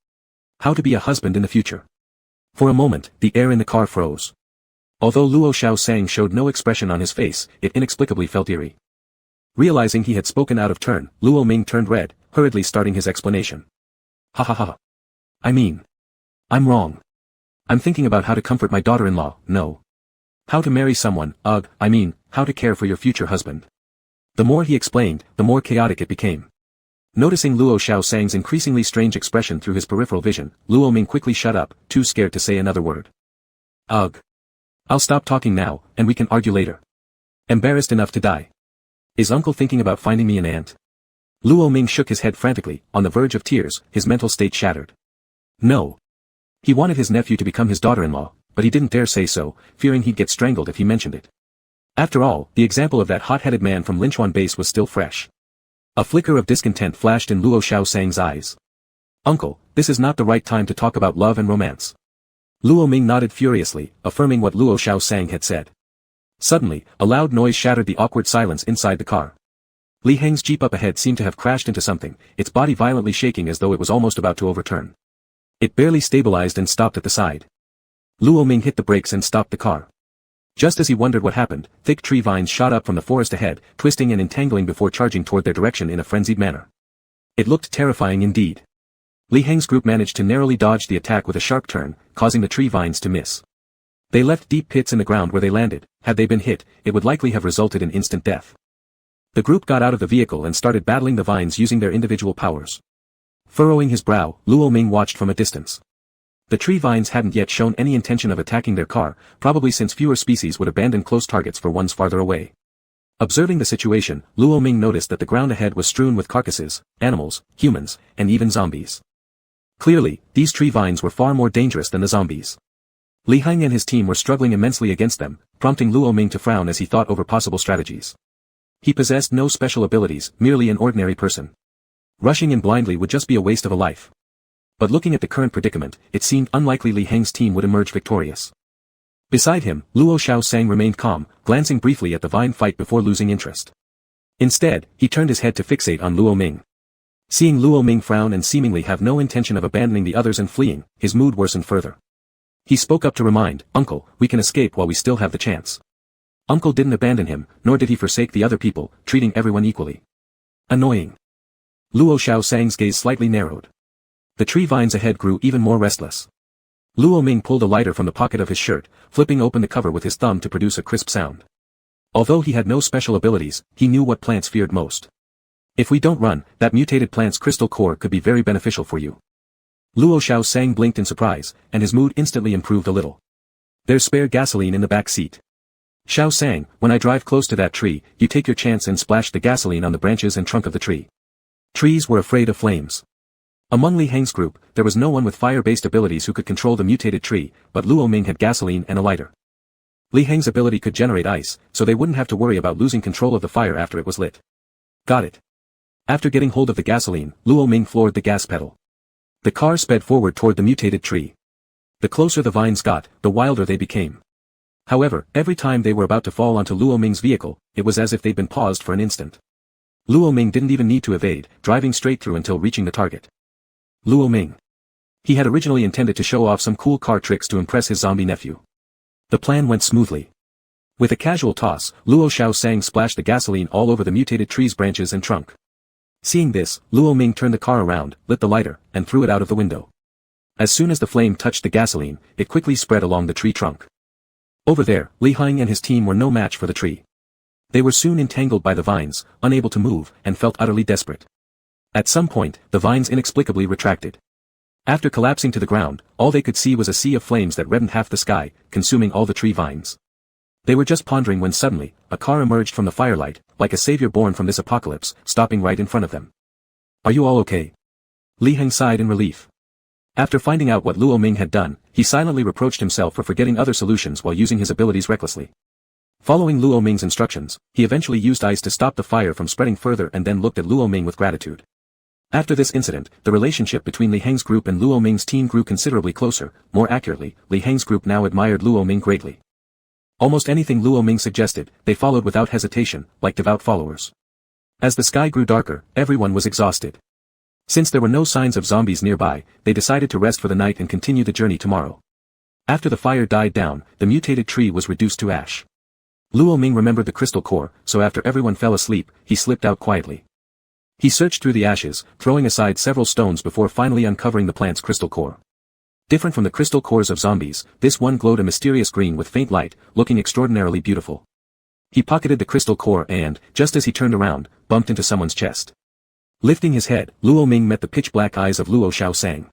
How to be a husband in the future? For a moment, the air in the car froze. Although Luo Xiaosang showed no expression on his face, it inexplicably felt eerie. Realizing he had spoken out of turn, Luo Ming turned red, hurriedly starting his explanation. Ha ha ha. I'm wrong. I'm thinking about how to comfort my daughter-in-law, no. How to marry someone, how to care for your future husband. The more he explained, the more chaotic it became. Noticing Luo Xiaosang's increasingly strange expression through his peripheral vision, Luo Ming quickly shut up, too scared to say another word. Ugh. I'll stop talking now, and we can argue later. Embarrassed enough to die. Is Uncle thinking about finding me an aunt? Luo Ming shook his head frantically, on the verge of tears, his mental state shattered. No. He wanted his nephew to become his daughter-in-law, but he didn't dare say so, fearing he'd get strangled if he mentioned it. After all, the example of that hot-headed man from Linchuan base was still fresh. A flicker of discontent flashed in Luo Xiaosang's eyes. Uncle, this is not the right time to talk about love and romance. Luo Ming nodded furiously, affirming what Luo Xiaosang had said. Suddenly, a loud noise shattered the awkward silence inside the car. Li Heng's jeep up ahead seemed to have crashed into something, its body violently shaking as though it was almost about to overturn. It barely stabilized and stopped at the side. Luo Ming hit the brakes and stopped the car. Just as he wondered what happened, thick tree vines shot up from the forest ahead, twisting and entangling before charging toward their direction in a frenzied manner. It looked terrifying indeed. Li Heng's group managed to narrowly dodge the attack with a sharp turn, causing the tree vines to miss. They left deep pits in the ground where they landed. Had they been hit, it would likely have resulted in instant death. The group got out of the vehicle and started battling the vines using their individual powers. Furrowing his brow, Luo Ming watched from a distance. The tree vines hadn't yet shown any intention of attacking their car, probably since fewer species would abandon close targets for ones farther away. Observing the situation, Luo Ming noticed that the ground ahead was strewn with carcasses, animals, humans, and even zombies. Clearly, these tree vines were far more dangerous than the zombies. Li Heng and his team were struggling immensely against them, prompting Luo Ming to frown as he thought over possible strategies. He possessed no special abilities, merely an ordinary person. Rushing in blindly would just be a waste of a life. But looking at the current predicament, it seemed unlikely Li Heng's team would emerge victorious. Beside him, Luo Xiaosang remained calm, glancing briefly at the vine fight before losing interest. Instead, he turned his head to fixate on Luo Ming. Seeing Luo Ming frown and seemingly have no intention of abandoning the others and fleeing, his mood worsened further. He spoke up to remind, "Uncle, we can escape while we still have the chance." Uncle didn't abandon him, nor did he forsake the other people, treating everyone equally. Annoying. Luo Xiaosang's gaze slightly narrowed. The tree vines ahead grew even more restless. Luo Ming pulled a lighter from the pocket of his shirt, flipping open the cover with his thumb to produce a crisp sound. Although he had no special abilities, he knew what plants feared most. "If we don't run, that mutated plant's crystal core could be very beneficial for you." Luo Xiaosang blinked in surprise, and his mood instantly improved a little. "There's spare gasoline in the back seat. Xiaosang, when I drive close to that tree, you take your chance and splash the gasoline on the branches and trunk of the tree." Trees were afraid of flames. Among Li Heng's group, there was no one with fire-based abilities who could control the mutated tree, but Luo Ming had gasoline and a lighter. Li Heng's ability could generate ice, so they wouldn't have to worry about losing control of the fire after it was lit. Got it. After getting hold of the gasoline, Luo Ming floored the gas pedal. The car sped forward toward the mutated tree. The closer the vines got, the wilder they became. However, every time they were about to fall onto Luo Ming's vehicle, it was as if they'd been paused for an instant. Luo Ming didn't even need to evade, driving straight through until reaching the target. Luo Ming. He had originally intended to show off some cool car tricks to impress his zombie nephew. The plan went smoothly. With a casual toss, Luo Xiaosang splashed the gasoline all over the mutated tree's branches and trunk. Seeing this, Luo Ming turned the car around, lit the lighter, and threw it out of the window. As soon as the flame touched the gasoline, it quickly spread along the tree trunk. Over there, Li Heng and his team were no match for the tree. They were soon entangled by the vines, unable to move, and felt utterly desperate. At some point, the vines inexplicably retracted. After collapsing to the ground, all they could see was a sea of flames that reddened half the sky, consuming all the tree vines. They were just pondering when suddenly, a car emerged from the firelight, like a savior born from this apocalypse, stopping right in front of them. "Are you all okay?" Li Heng sighed in relief. After finding out what Luo Ming had done, he silently reproached himself for forgetting other solutions while using his abilities recklessly. Following Luo Ming's instructions, he eventually used ice to stop the fire from spreading further and then looked at Luo Ming with gratitude. After this incident, the relationship between Li Heng's group and Luo Ming's team grew considerably closer. More accurately, Li Heng's group now admired Luo Ming greatly. Almost anything Luo Ming suggested, they followed without hesitation, like devout followers. As the sky grew darker, everyone was exhausted. Since there were no signs of zombies nearby, they decided to rest for the night and continue the journey tomorrow. After the fire died down, the mutated tree was reduced to ash. Luo Ming remembered the crystal core, so after everyone fell asleep, he slipped out quietly. He searched through the ashes, throwing aside several stones before finally uncovering the plant's crystal core. Different from the crystal cores of zombies, this one glowed a mysterious green with faint light, looking extraordinarily beautiful. He pocketed the crystal core and, just as he turned around, bumped into someone's chest. Lifting his head, Luo Ming met the pitch-black eyes of Luo Xiaosang.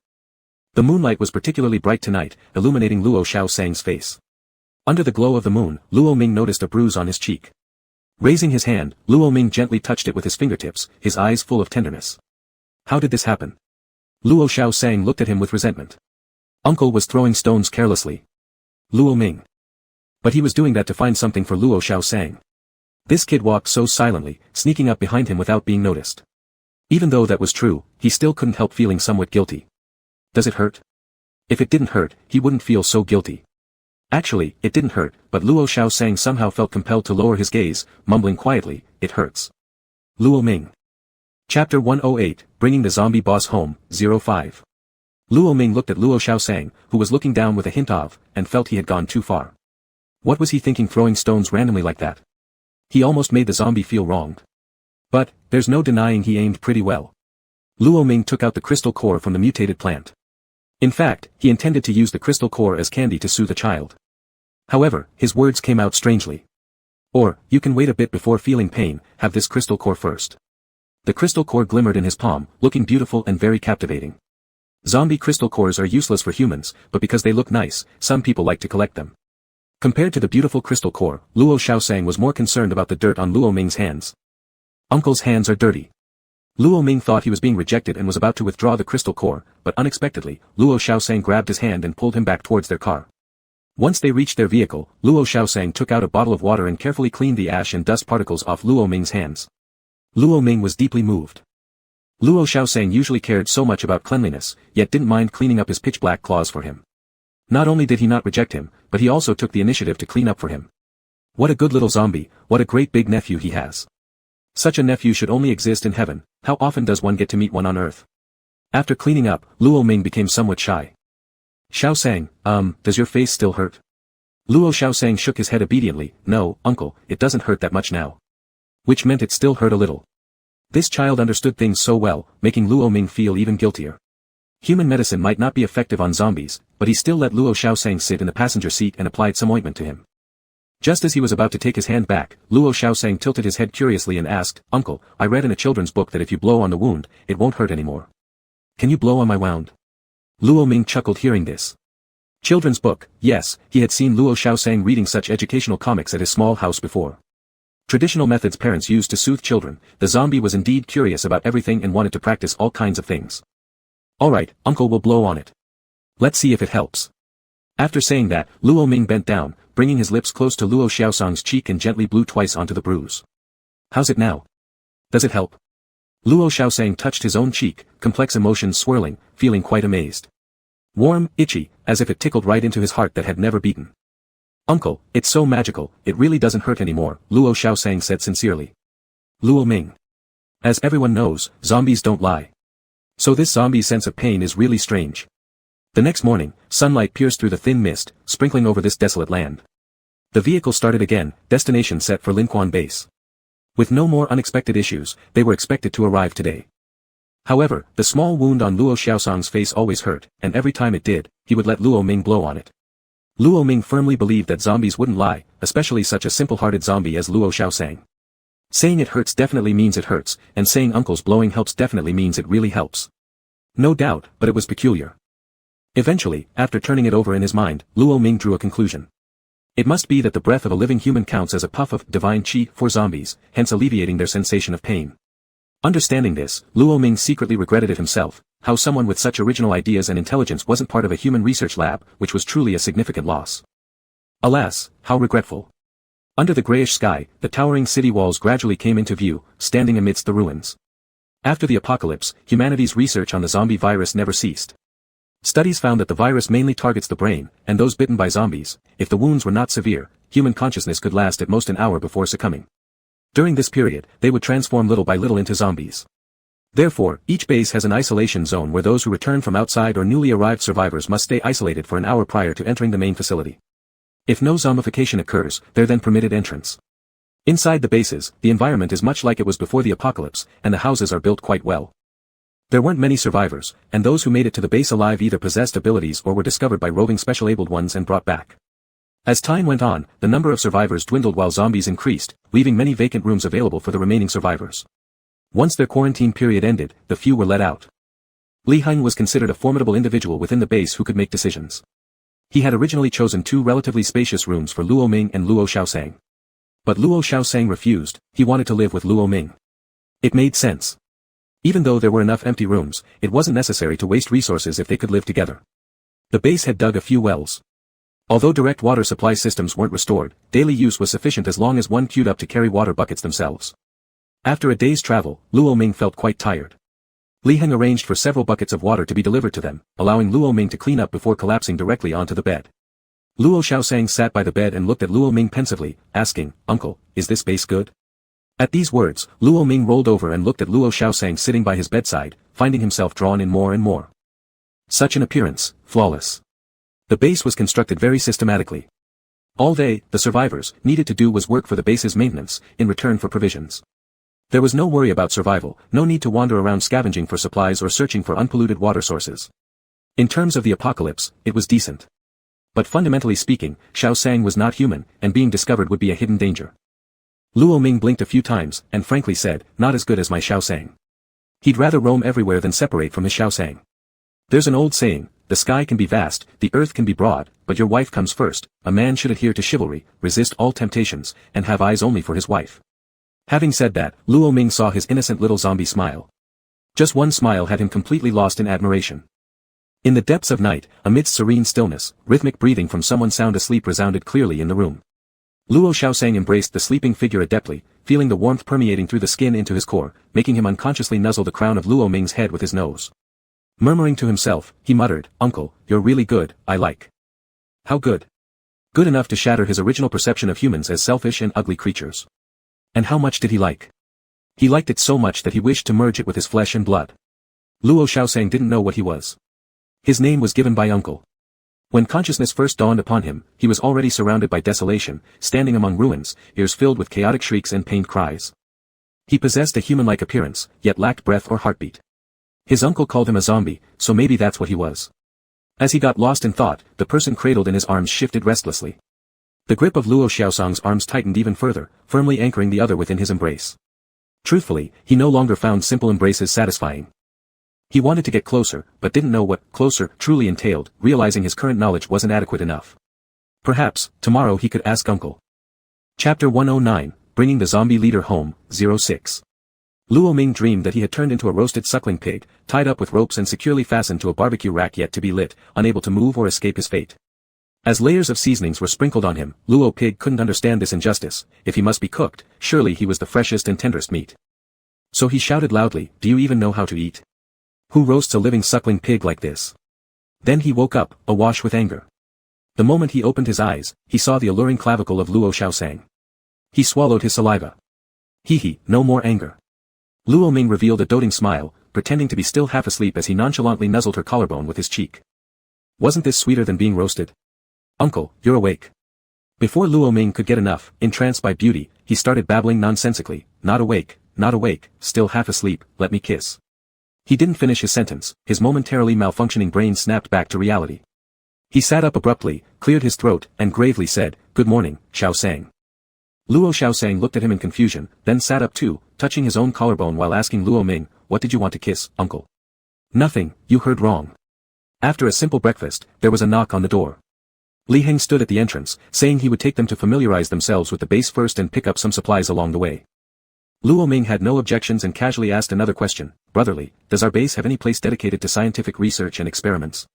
The moonlight was particularly bright tonight, illuminating Luo Xiaosang's face. Under the glow of the moon, Luo Ming noticed a bruise on his cheek. Raising his hand, Luo Ming gently touched it with his fingertips, his eyes full of tenderness. How did this happen? Luo Xiaosang looked at him with resentment. Uncle was throwing stones carelessly. Luo Ming. But he was doing that to find something for Luo Xiaosang. This kid walked so silently, sneaking up behind him without being noticed. Even though that was true, he still couldn't help feeling somewhat guilty. Does it hurt? If it didn't hurt, he wouldn't feel so guilty. Actually, it didn't hurt, but Luo Xiaosang somehow felt compelled to lower his gaze, mumbling quietly, "It hurts." Luo Ming. Chapter 108, Bringing the Zombie Boss Home, 05. Luo Ming looked at Luo Xiaosang, who was looking down with a hint of, and felt he had gone too far. What was he thinking throwing stones randomly like that? He almost made the zombie feel wronged. But, there's no denying he aimed pretty well. Luo Ming took out the crystal core from the mutated plant. In fact, he intended to use the crystal core as candy to soothe the child. However, his words came out strangely. Or, you can wait a bit before feeling pain, have this crystal core first. The crystal core glimmered in his palm, looking beautiful and very captivating. Zombie crystal cores are useless for humans, but because they look nice, some people like to collect them. Compared to the beautiful crystal core, Luo Xiaosang was more concerned about the dirt on Luo Ming's hands. Uncle's hands are dirty. Luo Ming thought he was being rejected and was about to withdraw the crystal core, but unexpectedly, Luo Xiaosang grabbed his hand and pulled him back towards their car. Once they reached their vehicle, Luo Xiaosang took out a bottle of water and carefully cleaned the ash and dust particles off Luo Ming's hands. Luo Ming was deeply moved. Luo Xiaosang usually cared so much about cleanliness, yet didn't mind cleaning up his pitch-black claws for him. Not only did he not reject him, but he also took the initiative to clean up for him. What a good little zombie, what a great big nephew he has. Such a nephew should only exist in heaven, how often does one get to meet one on earth? After cleaning up, Luo Ming became somewhat shy. Xiaosang, does your face still hurt? Luo Xiaosang shook his head obediently, no, uncle, it doesn't hurt that much now. Which meant it still hurt a little. This child understood things so well, making Luo Ming feel even guiltier. Human medicine might not be effective on zombies, but he still let Luo Xiaosang sit in the passenger seat and applied some ointment to him. Just as he was about to take his hand back, Luo Xiaosang tilted his head curiously and asked, Uncle, I read in a children's book that if you blow on the wound, it won't hurt anymore. Can you blow on my wound? Luo Ming chuckled hearing this. Children's book, yes, he had seen Luo Xiaosang reading such educational comics at his small house before. Traditional methods parents used to soothe children, the zombie was indeed curious about everything and wanted to practice all kinds of things. Alright, Uncle will blow on it. Let's see if it helps. After saying that, Luo Ming bent down, bringing his lips close to Luo Xiaosang's cheek and gently blew twice onto the bruise. How's it now? Does it help? Luo Xiaosang touched his own cheek, complex emotions swirling, feeling quite amazed. Warm, itchy, as if it tickled right into his heart that had never beaten. Uncle, it's so magical, it really doesn't hurt anymore, Luo Xiaosang said sincerely. Luo Ming. As everyone knows, zombies don't lie. So this zombie's sense of pain is really strange. The next morning, sunlight pierced through the thin mist, sprinkling over this desolate land. The vehicle started again, destination set for Linquan Base. With no more unexpected issues, they were expected to arrive today. However, the small wound on Luo Xiaosang's face always hurt, and every time it did, he would let Luo Ming blow on it. Luo Ming firmly believed that zombies wouldn't lie, especially such a simple-hearted zombie as Luo Xiaosang. Saying it hurts definitely means it hurts, and saying uncle's blowing helps definitely means it really helps. No doubt, but it was peculiar. Eventually, after turning it over in his mind, Luo Ming drew a conclusion. It must be that the breath of a living human counts as a puff of divine qi for zombies, hence alleviating their sensation of pain. Understanding this, Luo Ming secretly regretted it himself, how someone with such original ideas and intelligence wasn't part of a human research lab, which was truly a significant loss. Alas, how regretful. Under the grayish sky, the towering city walls gradually came into view, standing amidst the ruins. After the apocalypse, humanity's research on the zombie virus never ceased. Studies found that the virus mainly targets the brain, and those bitten by zombies, if the wounds were not severe, human consciousness could last at most an hour before succumbing. During this period, they would transform little by little into zombies. Therefore, each base has an isolation zone where those who return from outside or newly arrived survivors must stay isolated for an hour prior to entering the main facility. If no zombification occurs, they're then permitted entrance. Inside the bases, the environment is much like it was before the apocalypse, and the houses are built quite well. There weren't many survivors, and those who made it to the base alive either possessed abilities or were discovered by roving special-abled ones and brought back. As time went on, the number of survivors dwindled while zombies increased, leaving many vacant rooms available for the remaining survivors. Once their quarantine period ended, the few were let out. Li Heng was considered a formidable individual within the base who could make decisions. He had originally chosen two relatively spacious rooms for Luo Ming and Luo Xiaosang. But Luo Xiaosang refused, he wanted to live with Luo Ming. It made sense. Even though there were enough empty rooms, it wasn't necessary to waste resources if they could live together. The base had dug a few wells. Although direct water supply systems weren't restored, daily use was sufficient as long as one queued up to carry water buckets themselves. After a day's travel, Luo Ming felt quite tired. Li Heng arranged for several buckets of water to be delivered to them, allowing Luo Ming to clean up before collapsing directly onto the bed. Luo Xiaosang sat by the bed and looked at Luo Ming pensively, asking, "Uncle, is this base good?" At these words, Luo Ming rolled over and looked at Luo Xiaosang sitting by his bedside, finding himself drawn in more and more. Such an appearance, flawless. The base was constructed very systematically. All they, the survivors, needed to do was work for the base's maintenance, in return for provisions. There was no worry about survival, no need to wander around scavenging for supplies or searching for unpolluted water sources. In terms of the apocalypse, it was decent. But fundamentally speaking, Xiaosang was not human, and being discovered would be a hidden danger. Luo Ming blinked a few times, and frankly said, "Not as good as my Xiaosang. He'd rather roam everywhere than separate from his Xiaosang. There's an old saying, the sky can be vast, the earth can be broad, but your wife comes first. A man should adhere to chivalry, resist all temptations, and have eyes only for his wife." Having said that, Luo Ming saw his innocent little zombie smile. Just one smile had him completely lost in admiration. In the depths of night, amidst serene stillness, rhythmic breathing from someone sound asleep resounded clearly in the room. Luo Xiaosang embraced the sleeping figure adeptly, feeling the warmth permeating through the skin into his core, making him unconsciously nuzzle the crown of Luo Ming's head with his nose. Murmuring to himself, he muttered, "Uncle, you're really good, I like." How good? Good enough to shatter his original perception of humans as selfish and ugly creatures. And how much did he like? He liked it so much that he wished to merge it with his flesh and blood. Luo Xiaosang didn't know what he was. His name was given by Uncle. When consciousness first dawned upon him, he was already surrounded by desolation, standing among ruins, ears filled with chaotic shrieks and pained cries. He possessed a human-like appearance, yet lacked breath or heartbeat. His uncle called him a zombie, so maybe that's what he was. As he got lost in thought, the person cradled in his arms shifted restlessly. The grip of Luo Xiaosang's arms tightened even further, firmly anchoring the other within his embrace. Truthfully, he no longer found simple embraces satisfying. He wanted to get closer, but didn't know what closer truly entailed, realizing his current knowledge wasn't adequate enough. Perhaps, tomorrow he could ask Uncle. Chapter 109, Bringing the Zombie Leader Home, 06. Luo Ming dreamed that he had turned into a roasted suckling pig, tied up with ropes and securely fastened to a barbecue rack yet to be lit, unable to move or escape his fate. As layers of seasonings were sprinkled on him, Luo Pig couldn't understand this injustice. If he must be cooked, surely he was the freshest and tenderest meat. So he shouted loudly, "Do you even know how to eat? Who roasts a living suckling pig like this?" Then he woke up, awash with anger. The moment he opened his eyes, he saw the alluring clavicle of Luo Xiaosang. He swallowed his saliva. No more anger. Luo Ming revealed a doting smile, pretending to be still half asleep as he nonchalantly nuzzled her collarbone with his cheek. Wasn't this sweeter than being roasted? "Uncle, you're awake." Before Luo Ming could get enough, entranced by beauty, he started babbling nonsensically, not awake, still half asleep, let me kiss." He didn't finish his sentence, his momentarily malfunctioning brain snapped back to reality. He sat up abruptly, cleared his throat, and gravely said, "Good morning, Xiaosang." Luo Xiaosang looked at him in confusion, then sat up too, touching his own collarbone while asking Luo Ming, "What did you want to kiss, uncle?" "Nothing, you heard wrong." After a simple breakfast, there was a knock on the door. Li Heng stood at the entrance, saying he would take them to familiarize themselves with the base first and pick up some supplies along the way. Luo Ming had no objections and casually asked another question, "Brotherly, does our base have any place dedicated to scientific research and experiments?"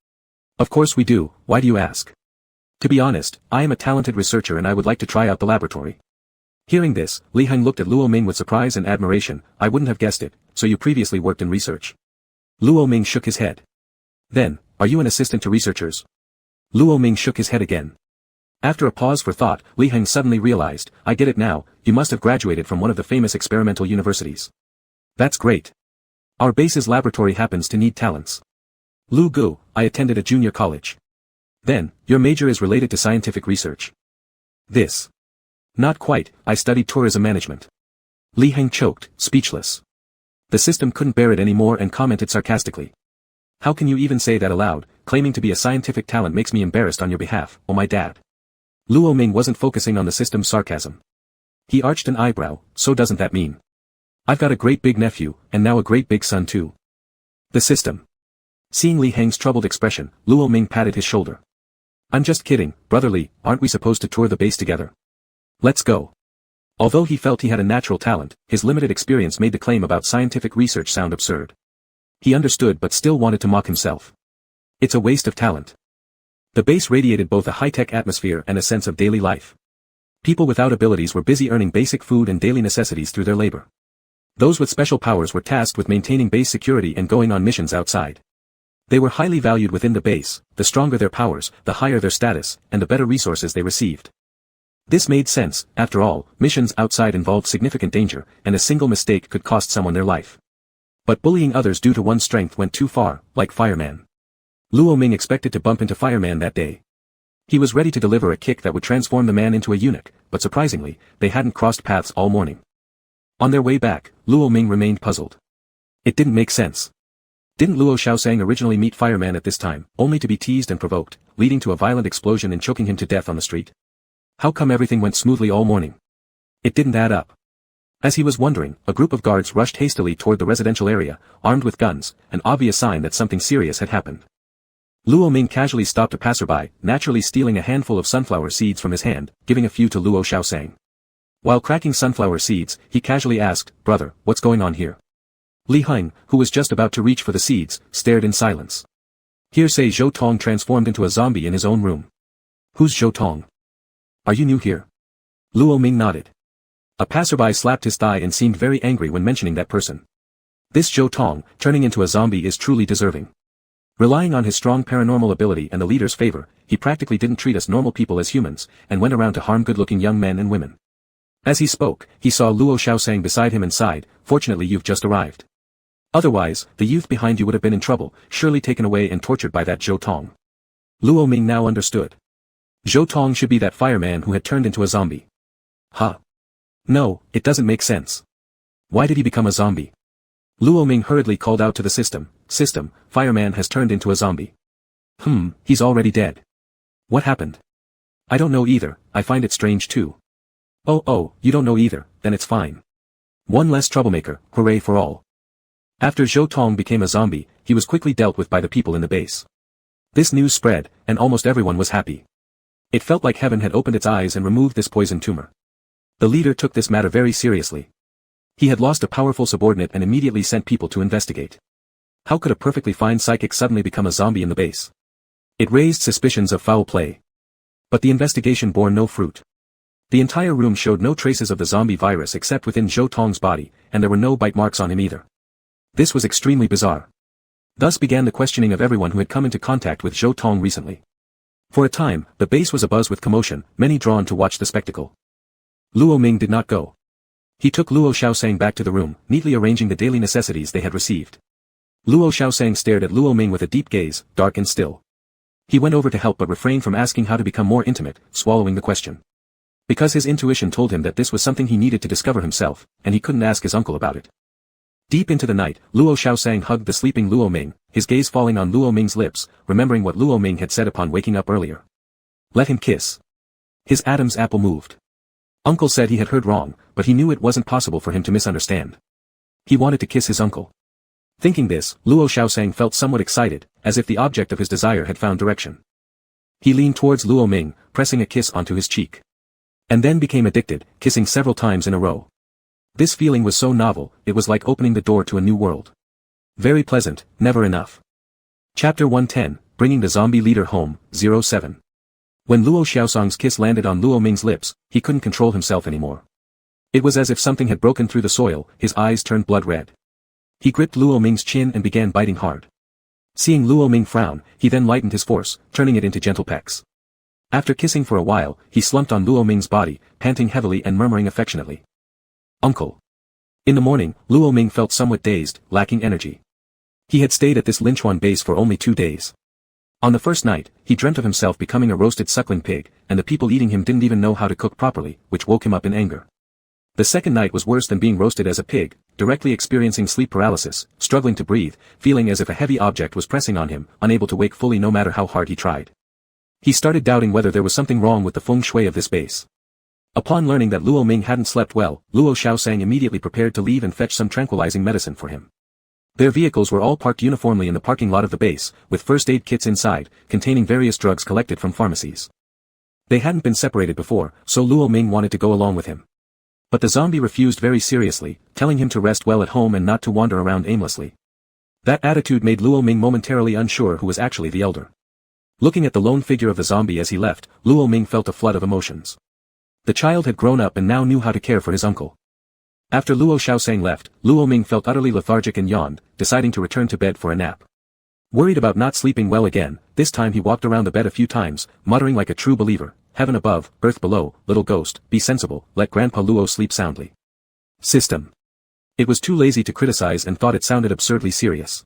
"Of course we do, why do you ask?" "To be honest, I am a talented researcher and I would like to try out the laboratory." Hearing this, Li Heng looked at Luo Ming with surprise and admiration. "I wouldn't have guessed it, so you previously worked in research?" Luo Ming shook his head. "Then, are you an assistant to researchers?" Luo Ming shook his head again. After a pause for thought, Li Heng suddenly realized, "I get it now, you must have graduated from one of the famous experimental universities." "That's great. Our base's laboratory happens to need talents." "Lu Gu, I attended a junior college." "Then, your major is related to scientific research?" "This. Not quite, I studied tourism management." Li Heng choked, speechless. The system couldn't bear it anymore and commented sarcastically. "How can you even say that aloud? Claiming to be a scientific talent makes me embarrassed on your behalf, oh my dad." Luo Ming wasn't focusing on the system's sarcasm. He arched an eyebrow, "So doesn't that mean I've got a great big nephew, and now a great big son too?" "The system." Seeing Li Heng's troubled expression, Luo Ming patted his shoulder. "I'm just kidding, brotherly, aren't we supposed to tour the base together? Let's go." Although he felt he had a natural talent, his limited experience made the claim about scientific research sound absurd. He understood but still wanted to mock himself. It's a waste of talent. The base radiated both a high-tech atmosphere and a sense of daily life. People without abilities were busy earning basic food and daily necessities through their labor. Those with special powers were tasked with maintaining base security and going on missions outside. They were highly valued within the base, the stronger their powers, the higher their status, and the better resources they received. This made sense. After all, missions outside involved significant danger, and a single mistake could cost someone their life. But bullying others due to one's strength went too far, like Fireman. Luo Ming expected to bump into Fireman that day. He was ready to deliver a kick that would transform the man into a eunuch, but surprisingly, they hadn't crossed paths all morning. On their way back, Luo Ming remained puzzled. It didn't make sense. Didn't Luo Xiaosang originally meet Fireman at this time, only to be teased and provoked, leading to a violent explosion and choking him to death on the street? How come everything went smoothly all morning? It didn't add up. As he was wondering, a group of guards rushed hastily toward the residential area, armed with guns, an obvious sign that something serious had happened. Luo Ming casually stopped a passerby, naturally stealing a handful of sunflower seeds from his hand, giving a few to Luo Xiaosang. While cracking sunflower seeds, he casually asked, "Brother, what's going on here?" Li Heng, who was just about to reach for the seeds, stared in silence. Hearsay Zhou Tong transformed into a zombie in his own room. Who's Zhou Tong? Are you new here? Luo Ming nodded. A passerby slapped his thigh and seemed very angry when mentioning that person. This Zhou Tong, turning into a zombie, is truly deserving. Relying on his strong paranormal ability and the leader's favor, he practically didn't treat us normal people as humans, and went around to harm good-looking young men and women. As he spoke, he saw Luo Xiaosang beside him and sighed, "Fortunately you've just arrived. Otherwise, the youth behind you would have been in trouble, surely taken away and tortured by that Zhou Tong." Luo Ming now understood. Zhou Tong should be that fireman who had turned into a zombie. Huh? No, it doesn't make sense. Why did he become a zombie? Luo Ming hurriedly called out to the system, "System, Fireman has turned into a zombie." He's already dead. What happened? I don't know either, I find it strange too. Oh, you don't know either, then it's fine. One less troublemaker, hooray for all. After Zhou Tong became a zombie, he was quickly dealt with by the people in the base. This news spread, and almost everyone was happy. It felt like heaven had opened its eyes and removed this poison tumor. The leader took this matter very seriously. He had lost a powerful subordinate and immediately sent people to investigate. How could a perfectly fine psychic suddenly become a zombie in the base? It raised suspicions of foul play. But the investigation bore no fruit. The entire room showed no traces of the zombie virus except within Zhou Tong's body, and there were no bite marks on him either. This was extremely bizarre. Thus began the questioning of everyone who had come into contact with Zhou Tong recently. For a time, the base was abuzz with commotion, many drawn to watch the spectacle. Luo Ming did not go. He took Luo Xiaosang back to the room, neatly arranging the daily necessities they had received. Luo Xiaosang stared at Luo Ming with a deep gaze, dark and still. He went over to help but refrained from asking how to become more intimate, swallowing the question. Because his intuition told him that this was something he needed to discover himself, and he couldn't ask his uncle about it. Deep into the night, Luo Xiaosang hugged the sleeping Luo Ming, his gaze falling on Luo Ming's lips, remembering what Luo Ming had said upon waking up earlier. Let him kiss. His Adam's apple moved. Uncle said he had heard wrong, but he knew it wasn't possible for him to misunderstand. He wanted to kiss his uncle. Thinking this, Luo Xiaosang felt somewhat excited, as if the object of his desire had found direction. He leaned towards Luo Ming, pressing a kiss onto his cheek. And then became addicted, kissing several times in a row. This feeling was so novel, it was like opening the door to a new world. Very pleasant, never enough. Chapter 110, Bringing the Zombie Leader Home, 07. When Luo Xiaosang's kiss landed on Luo Ming's lips, he couldn't control himself anymore. It was as if something had broken through the soil, his eyes turned blood red. He gripped Luo Ming's chin and began biting hard. Seeing Luo Ming frown, he then lightened his force, turning it into gentle pecks. After kissing for a while, he slumped on Luo Ming's body, panting heavily and murmuring affectionately. Uncle. In the morning, Luo Ming felt somewhat dazed, lacking energy. He had stayed at this Linchuan base for only 2 days. On the first night, he dreamt of himself becoming a roasted suckling pig, and the people eating him didn't even know how to cook properly, which woke him up in anger. The second night was worse than being roasted as a pig, directly experiencing sleep paralysis, struggling to breathe, feeling as if a heavy object was pressing on him, unable to wake fully no matter how hard he tried. He started doubting whether there was something wrong with the feng shui of this base. Upon learning that Luo Ming hadn't slept well, Luo Xiaosang immediately prepared to leave and fetch some tranquilizing medicine for him. Their vehicles were all parked uniformly in the parking lot of the base, with first aid kits inside, containing various drugs collected from pharmacies. They hadn't been separated before, so Luo Ming wanted to go along with him. But the zombie refused very seriously, telling him to rest well at home and not to wander around aimlessly. That attitude made Luo Ming momentarily unsure who was actually the elder. Looking at the lone figure of the zombie as he left, Luo Ming felt a flood of emotions. The child had grown up and now knew how to care for his uncle. After Luo Xiaosang left, Luo Ming felt utterly lethargic and yawned, deciding to return to bed for a nap. Worried about not sleeping well again, this time he walked around the bed a few times, muttering like a true believer, "Heaven above, earth below, little ghost, be sensible, let Grandpa Luo sleep soundly." System. It was too lazy to criticize and thought it sounded absurdly serious.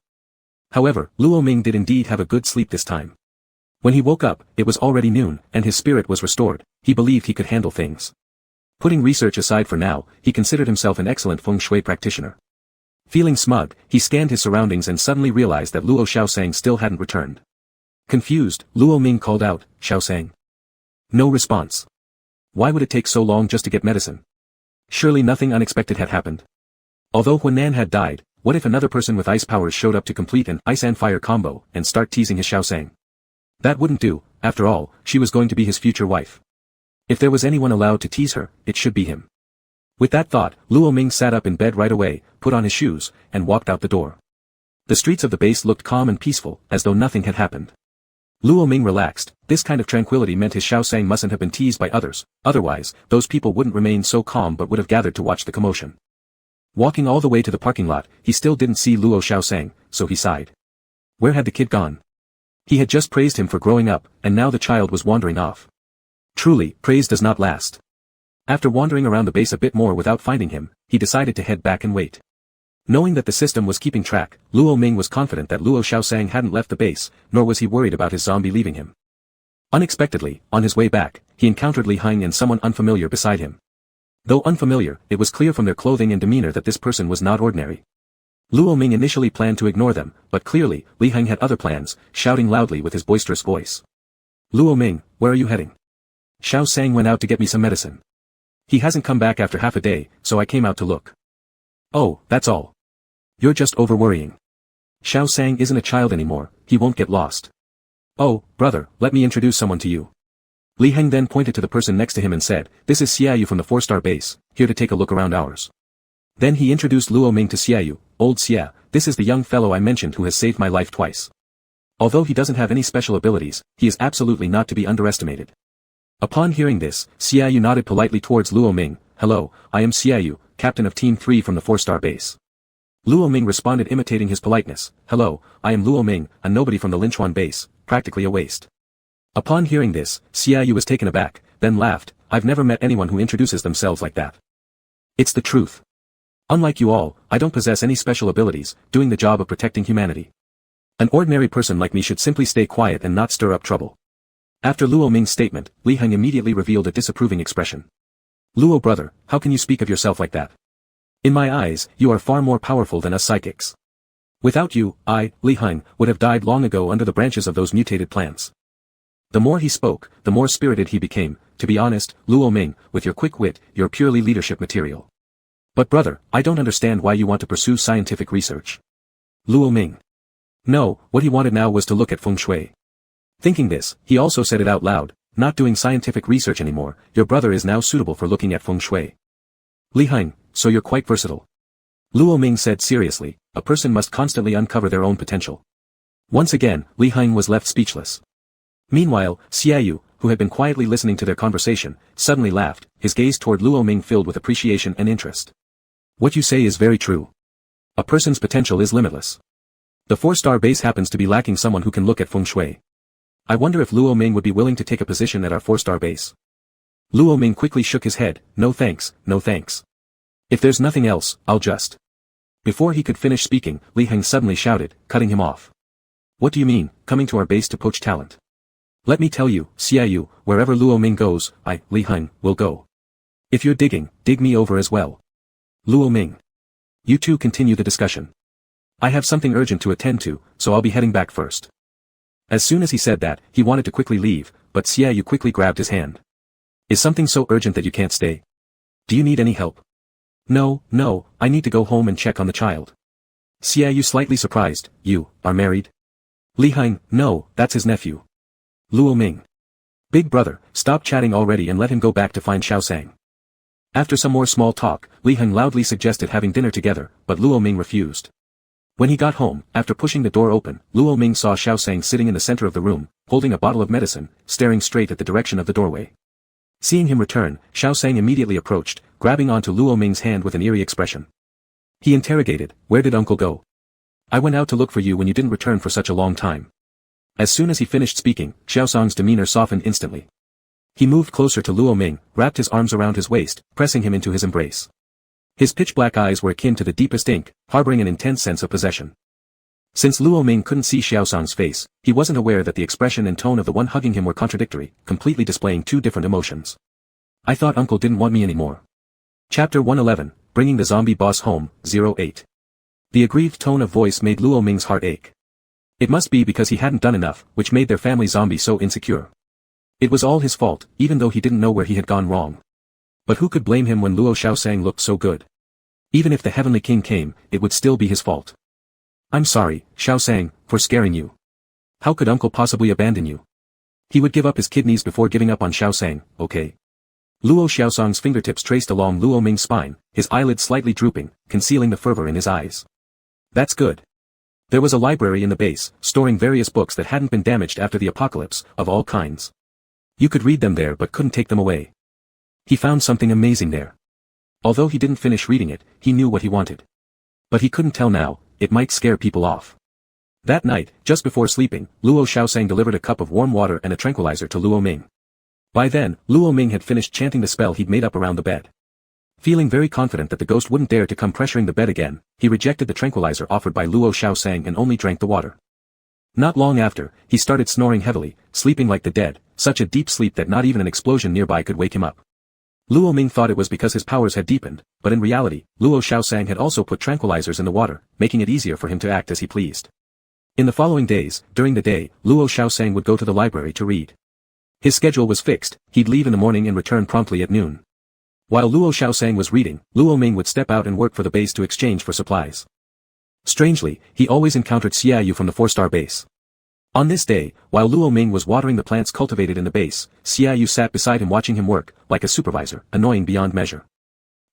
However, Luo Ming did indeed have a good sleep this time. When he woke up, it was already noon, and his spirit was restored. He believed he could handle things. Putting research aside for now, he considered himself an excellent feng shui practitioner. Feeling smug, he scanned his surroundings and suddenly realized that Luo Xiaosang still hadn't returned. Confused, Luo Ming called out, "Xiaosang." No response. Why would it take so long just to get medicine? Surely nothing unexpected had happened. Although Huanan had died, what if another person with ice powers showed up to complete an ice and fire combo and start teasing his Xiaosang? That wouldn't do. After all, she was going to be his future wife. If there was anyone allowed to tease her, it should be him. With that thought, Luo Ming sat up in bed right away, put on his shoes, and walked out the door. The streets of the base looked calm and peaceful, as though nothing had happened. Luo Ming relaxed. This kind of tranquility meant his Xiaosang mustn't have been teased by others, otherwise, those people wouldn't remain so calm but would have gathered to watch the commotion. Walking all the way to the parking lot, he still didn't see Luo Xiaosang, so he sighed. Where had the kid gone? He had just praised him for growing up, and now the child was wandering off. Truly, praise does not last. After wandering around the base a bit more without finding him, he decided to head back and wait. Knowing that the system was keeping track, Luo Ming was confident that Luo Xiaosang hadn't left the base, nor was he worried about his zombie leaving him. Unexpectedly, on his way back, he encountered Li Heng and someone unfamiliar beside him. Though unfamiliar, it was clear from their clothing and demeanor that this person was not ordinary. Luo Ming initially planned to ignore them, but clearly, Li Heng had other plans, shouting loudly with his boisterous voice. "Luo Ming, where are you heading?" "Xiaosang went out to get me some medicine. He hasn't come back after half a day, so I came out to look." "Oh, that's all. You're just over-worrying. Xiaosang isn't a child anymore, he won't get lost." "Oh, brother, let me introduce someone to you." Li Heng then pointed to the person next to him and said, "This is Xiaoyu from the 4-star base, here to take a look around ours." Then he introduced Luo Ming to Xiaoyu. "Old Xia, this is the young fellow I mentioned who has saved my life twice. Although he doesn't have any special abilities, he is absolutely not to be underestimated." Upon hearing this, Xiaoyu nodded politely towards Luo Ming. "Hello, I am Xiaoyu, captain of Team 3 from the 4-star base." Luo Ming responded imitating his politeness. "Hello, I am Luo Ming, a nobody from the Linchuan base, practically a waste." Upon hearing this, Xiaoyu was taken aback, then laughed. "I've never met anyone who introduces themselves like that. It's the truth. Unlike you all, I don't possess any special abilities, doing the job of protecting humanity. An ordinary person like me should simply stay quiet and not stir up trouble." After Luo Ming's statement, Li Heng immediately revealed a disapproving expression. "Luo brother, how can you speak of yourself like that? In my eyes, you are far more powerful than us psychics. Without you, I, Li Heng, would have died long ago under the branches of those mutated plants." The more he spoke, the more spirited he became. "To be honest, Luo Ming, with your quick wit, you're purely leadership material. But brother, I don't understand why you want to pursue scientific research." Luo Ming. No, what he wanted now was to look at feng shui. Thinking this, he also said it out loud, "Not doing scientific research anymore, your brother is now suitable for looking at feng shui." Li Heng, so you're quite versatile. Luo Ming said seriously, a person must constantly uncover their own potential. Once again, Li Heng was left speechless. Meanwhile, Xiaoyu, who had been quietly listening to their conversation, suddenly laughed, his gaze toward Luo Ming filled with appreciation and interest. "What you say is very true. A person's potential is limitless. The 4-star base happens to be lacking someone who can look at feng shui. I wonder if Luo Ming would be willing to take a position at our 4-star base." Luo Ming quickly shook his head. "No thanks, no thanks. If there's nothing else, I'll just..." Before he could finish speaking, Li Heng suddenly shouted, cutting him off. "What do you mean, coming to our base to poach talent? Let me tell you, Xiaoyu, wherever Luo Ming goes, I, Li Heng, will go. If you're digging, dig me over as well. Luo Ming. You two continue the discussion. I have something urgent to attend to, so I'll be heading back first." As soon as he said that, he wanted to quickly leave, but Xiaoyu quickly grabbed his hand. "Is something so urgent that you can't stay? Do you need any help?" No, I need to go home and check on the child." Xiaoyu slightly surprised. "You are married?" Li Heng, no, that's his nephew. Luo Ming. "Big brother, stop chatting already and let him go back to find Xiaosang." After some more small talk, Li Heng loudly suggested having dinner together, but Luo Ming refused. When he got home, after pushing the door open, Luo Ming saw Xiao Sang sitting in the center of the room, holding a bottle of medicine, staring straight at the direction of the doorway. Seeing him return, Xiao Sang immediately approached, grabbing onto Luo Ming's hand with an eerie expression. He interrogated, "Where did uncle go? I went out to look for you when you didn't return for such a long time." As soon as he finished speaking, Xiao Sang's demeanor softened instantly. He moved closer to Luo Ming, wrapped his arms around his waist, pressing him into his embrace. His pitch-black eyes were akin to the deepest ink, harboring an intense sense of possession. Since Luo Ming couldn't see Xiao Sang's face, he wasn't aware that the expression and tone of the one hugging him were contradictory, completely displaying two different emotions. "I thought uncle didn't want me anymore." Chapter 111, Bringing the Zombie Boss Home, 08. The aggrieved tone of voice made Luo Ming's heart ache. It must be because he hadn't done enough, which made their family zombie so insecure. It was all his fault, even though he didn't know where he had gone wrong. But who could blame him when Luo Xiaosang looked so good? Even if the Heavenly King came, it would still be his fault. "I'm sorry, Xiaosang, for scaring you. How could uncle possibly abandon you? He would give up his kidneys before giving up on Xiaosang, okay?" Luo Xiaosang's fingertips traced along Luo Ming's spine, his eyelids slightly drooping, concealing the fervor in his eyes. "That's good." There was a library in the base, storing various books that hadn't been damaged after the apocalypse, of all kinds. You could read them there but couldn't take them away. He found something amazing there. Although he didn't finish reading it, he knew what he wanted. But he couldn't tell now, it might scare people off. That night, just before sleeping, Luo Xiaosang delivered a cup of warm water and a tranquilizer to Luo Ming. By then, Luo Ming had finished chanting the spell he'd made up around the bed. Feeling very confident that the ghost wouldn't dare to come pressuring the bed again, he rejected the tranquilizer offered by Luo Xiaosang and only drank the water. Not long after, he started snoring heavily, sleeping like the dead, such a deep sleep that not even an explosion nearby could wake him up. Luo Ming thought it was because his powers had deepened, but in reality, Luo Xiaosang had also put tranquilizers in the water, making it easier for him to act as he pleased. In the following days, during the day, Luo Xiaosang would go to the library to read. His schedule was fixed, he'd leave in the morning and return promptly at noon. While Luo Xiaosang was reading, Luo Ming would step out and work for the base to exchange for supplies. Strangely, he always encountered Xiaoyu from the 4-star base. On this day, while Luo Ming was watering the plants cultivated in the base, Xiaoyu sat beside him watching him work, like a supervisor, annoying beyond measure.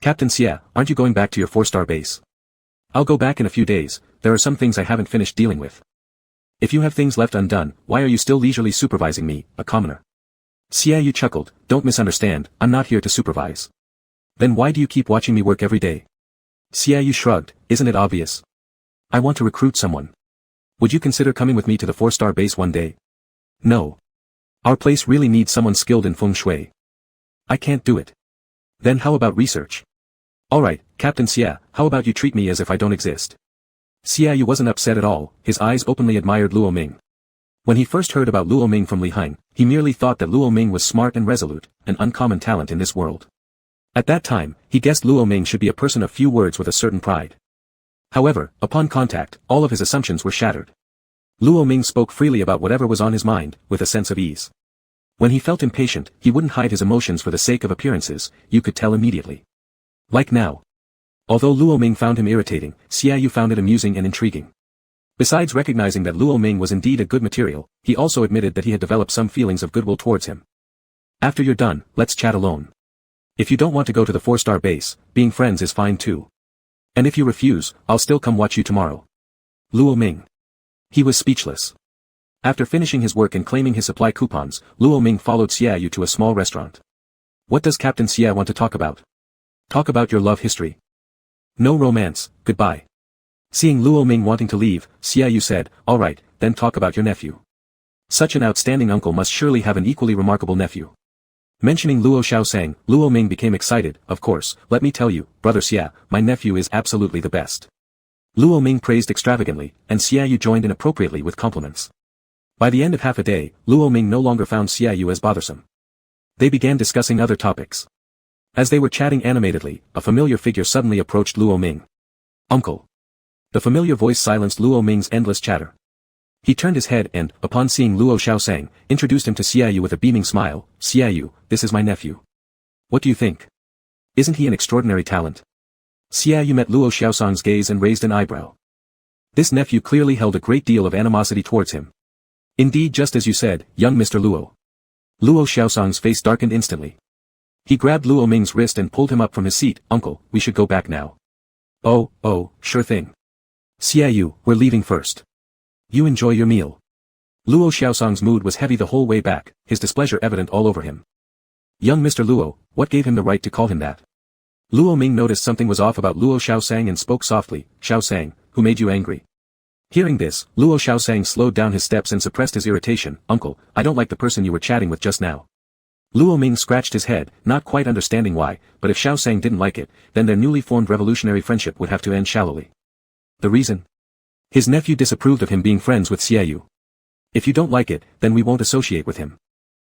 "Captain Xia, aren't you going back to your 4-star base?" "I'll go back in a few days, there are some things I haven't finished dealing with." "If you have things left undone, why are you still leisurely supervising me, a commoner?" Xiaoyu chuckled, "Don't misunderstand, I'm not here to supervise." "Then why do you keep watching me work every day?" Xiaoyu shrugged, "Isn't it obvious? I want to recruit someone. Would you consider coming with me to the 4-star base one day?" "No. Our place really needs someone skilled in feng shui. I can't do it." "Then how about research?" "Alright, Captain Xia, how about you treat me as if I don't exist?" Xiaoyu wasn't upset at all, his eyes openly admired Luo Ming. When he first heard about Luo Ming from Li Heng, he merely thought that Luo Ming was smart and resolute, an uncommon talent in this world. At that time, he guessed Luo Ming should be a person of few words with a certain pride. However, upon contact, all of his assumptions were shattered. Luo Ming spoke freely about whatever was on his mind, with a sense of ease. When he felt impatient, he wouldn't hide his emotions for the sake of appearances, you could tell immediately. Like now. Although Luo Ming found him irritating, Xiaoyu found it amusing and intriguing. Besides recognizing that Luo Ming was indeed a good material, he also admitted that he had developed some feelings of goodwill towards him. "After you're done, let's chat alone. If you don't want to go to the 4-star base, being friends is fine too. And if you refuse, I'll still come watch you tomorrow." Luo Ming. He was speechless. After finishing his work and claiming his supply coupons, Luo Ming followed Xiaoyu to a small restaurant. "What does Captain Xia want to talk about?" "Talk about your love history." "No romance, goodbye." Seeing Luo Ming wanting to leave, Xiaoyu said, "Alright, then talk about your nephew. Such an outstanding uncle must surely have an equally remarkable nephew." Mentioning Luo Xiaosang, Luo Ming became excited. "Of course, let me tell you, Brother Xia, my nephew is absolutely the best." Luo Ming praised extravagantly, and Xiaoyu joined in appropriately with compliments. By the end of half a day, Luo Ming no longer found Xiaoyu as bothersome. They began discussing other topics. As they were chatting animatedly, a familiar figure suddenly approached Luo Ming. "Uncle." The familiar voice silenced Luo Ming's endless chatter. He turned his head and, upon seeing Luo Xiaosang, introduced him to Xiaoyu with a beaming smile. "Xiaoyu, this is my nephew. What do you think? Isn't he an extraordinary talent?" Xiaoyu met Luo Xiaosang's gaze and raised an eyebrow. This nephew clearly held a great deal of animosity towards him. "Indeed, just as you said, young Mr. Luo." Luo Xiaosang's face darkened instantly. He grabbed Luo Ming's wrist and pulled him up from his seat. "Uncle, we should go back now." Oh, sure thing. Xiaoyu, we're leaving first. You enjoy your meal." Luo Xiaosong's mood was heavy the whole way back, his displeasure evident all over him. Young Mr. Luo, what gave him the right to call him that? Luo Ming noticed something was off about Luo Xiaosang and spoke softly. "Xiaosang, who made you angry?" Hearing this, Luo Xiaosang slowed down his steps and suppressed his irritation. "Uncle, I don't like the person you were chatting with just now." Luo Ming scratched his head, not quite understanding why, but if Xiaosang didn't like it, then their newly formed revolutionary friendship would have to end shallowly. The reason? His nephew disapproved of him being friends with Xiaoyu. "If you don't like it, then we won't associate with him."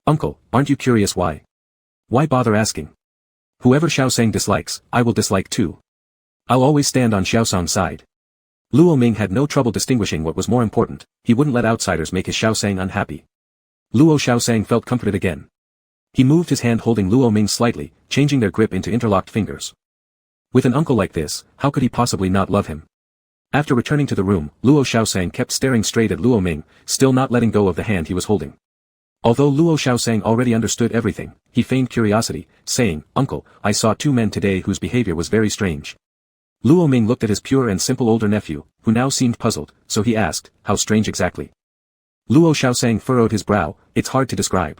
"Uncle, aren't you curious why?" "Why bother asking? Whoever Xiaosang dislikes, I will dislike too. I'll always stand on Xiaosang's side." Luo Ming had no trouble distinguishing what was more important. He wouldn't let outsiders make his Xiaosang unhappy. Luo Xiaosang felt comforted again. He moved his hand holding Luo Ming slightly, changing their grip into interlocked fingers. With an uncle like this, how could he possibly not love him? After returning to the room, Luo Xiaosang kept staring straight at Luo Ming, still not letting go of the hand he was holding. Although Luo Xiaosang already understood everything, he feigned curiosity, saying, "Uncle, I saw two men today whose behavior was very strange." Luo Ming looked at his pure and simple older nephew, who now seemed puzzled, so he asked, "How strange exactly?" Luo Xiaosang furrowed his brow. "It's hard to describe."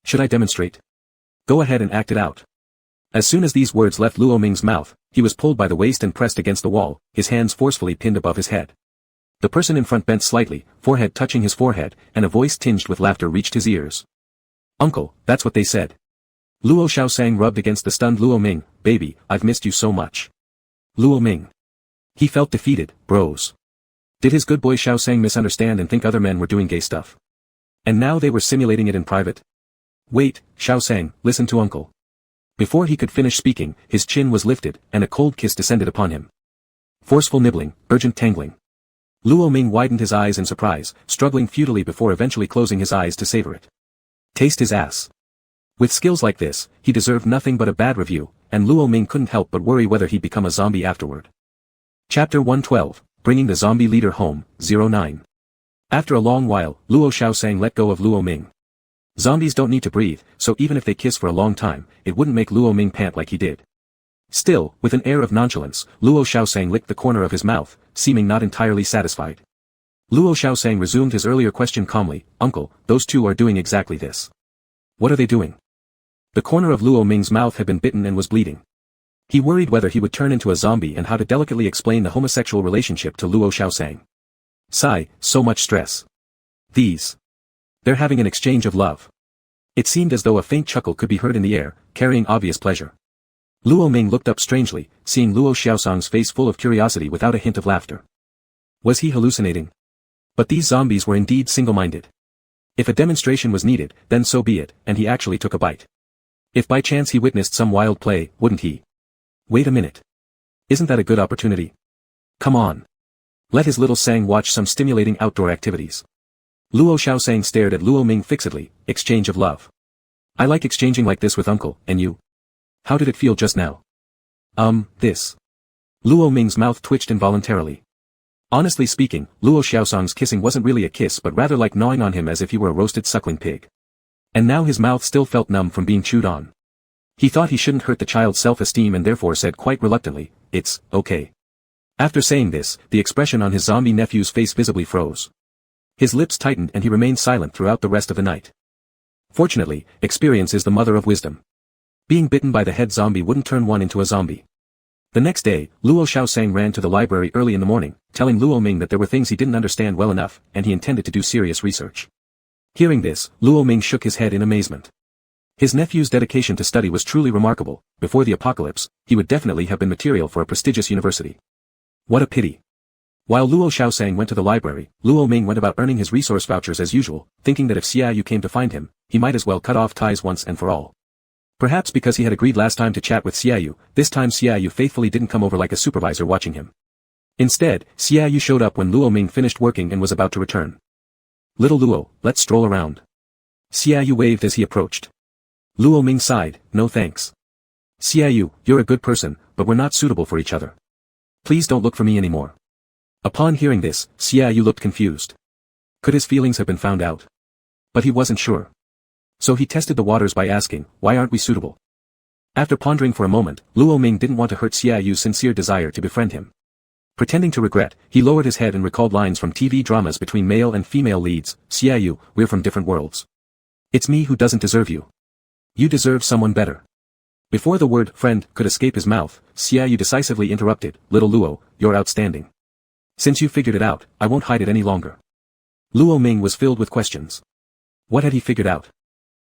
"Should I demonstrate?" "Go ahead and act it out." As soon as these words left Luo Ming's mouth, he was pulled by the waist and pressed against the wall, his hands forcefully pinned above his head. The person in front bent slightly, forehead touching his forehead, and a voice tinged with laughter reached his ears. "Uncle, that's what they said." Luo Xiaosang rubbed against the stunned Luo Ming. "Baby, I've missed you so much." Luo Ming. He felt defeated. Bros. Did his good boy Xiaosang misunderstand and think other men were doing gay stuff? And now they were simulating it in private? "Wait, Xiaosang, listen to uncle." Before he could finish speaking, his chin was lifted, and a cold kiss descended upon him. Forceful nibbling, urgent tangling. Luo Ming widened his eyes in surprise, struggling futilely before eventually closing his eyes to savor it. Taste his ass. With skills like this, he deserved nothing but a bad review, and Luo Ming couldn't help but worry whether he'd become a zombie afterward. Chapter 112, Bringing the Zombie Leader Home, 09. After a long while, Luo Xiaosang let go of Luo Ming. Zombies don't need to breathe, so even if they kiss for a long time, it wouldn't make Luo Ming pant like he did. Still, with an air of nonchalance, Luo Xiaosang licked the corner of his mouth, seeming not entirely satisfied. Luo Xiaosang resumed his earlier question calmly. "Uncle, those two are doing exactly this." "What are they doing?" The corner of Luo Ming's mouth had been bitten and was bleeding. He worried whether he would turn into a zombie and how to delicately explain the homosexual relationship to Luo Xiaosang. Sigh, so much stress. They're having an exchange of love. It seemed as though a faint chuckle could be heard in the air, carrying obvious pleasure. Luo Ming looked up strangely, seeing Luo Xiaosang's face full of curiosity without a hint of laughter. Was he hallucinating? But these zombies were indeed single-minded. If a demonstration was needed, then so be it, and he actually took a bite. If by chance he witnessed some wild play, wouldn't he? Wait a minute. Isn't that a good opportunity? Come on. Let his little Sang watch some stimulating outdoor activities. Luo Xiaosang stared at Luo Ming fixedly. Exchange of love. I like exchanging like this with uncle, and you? How did it feel just now? This. Luo Ming's mouth twitched involuntarily. Honestly speaking, Luo Xiaosang's kissing wasn't really a kiss but rather like gnawing on him as if he were a roasted suckling pig. And now his mouth still felt numb from being chewed on. He thought he shouldn't hurt the child's self-esteem and therefore said quite reluctantly, "It's okay." After saying this, the expression on his zombie nephew's face visibly froze. His lips tightened and he remained silent throughout the rest of the night. Fortunately, experience is the mother of wisdom. Being bitten by the head zombie wouldn't turn one into a zombie. The next day, Luo Xiaosang ran to the library early in the morning, telling Luo Ming that there were things he didn't understand well enough, and he intended to do serious research. Hearing this, Luo Ming shook his head in amazement. His nephew's dedication to study was truly remarkable. Before the apocalypse, he would definitely have been material for a prestigious university. What a pity. While Luo Xiaosang went to the library, Luo Ming went about earning his resource vouchers as usual, thinking that if Xiaoyu came to find him, he might as well cut off ties once and for all. Perhaps because he had agreed last time to chat with Xiaoyu, this time Xiaoyu faithfully didn't come over like a supervisor watching him. Instead, Xiaoyu showed up when Luo Ming finished working and was about to return. "Little Luo, let's stroll around." Xiaoyu waved as he approached. Luo Ming sighed, "No thanks. Xiaoyu, you're a good person, but we're not suitable for each other. Please don't look for me anymore." Upon hearing this, Xiaoyu looked confused. Could his feelings have been found out? But he wasn't sure. So he tested the waters by asking, "Why aren't we suitable?" After pondering for a moment, Luo Ming didn't want to hurt Xiaoyu's sincere desire to befriend him. Pretending to regret, he lowered his head and recalled lines from TV dramas between male and female leads. Xiaoyu, we're from different worlds. It's me who doesn't deserve you. You deserve someone better. Before the word friend could escape his mouth, Xiaoyu decisively interrupted, little Luo, you're outstanding. Since you figured it out, I won't hide it any longer. Luo Ming was filled with questions. What had he figured out?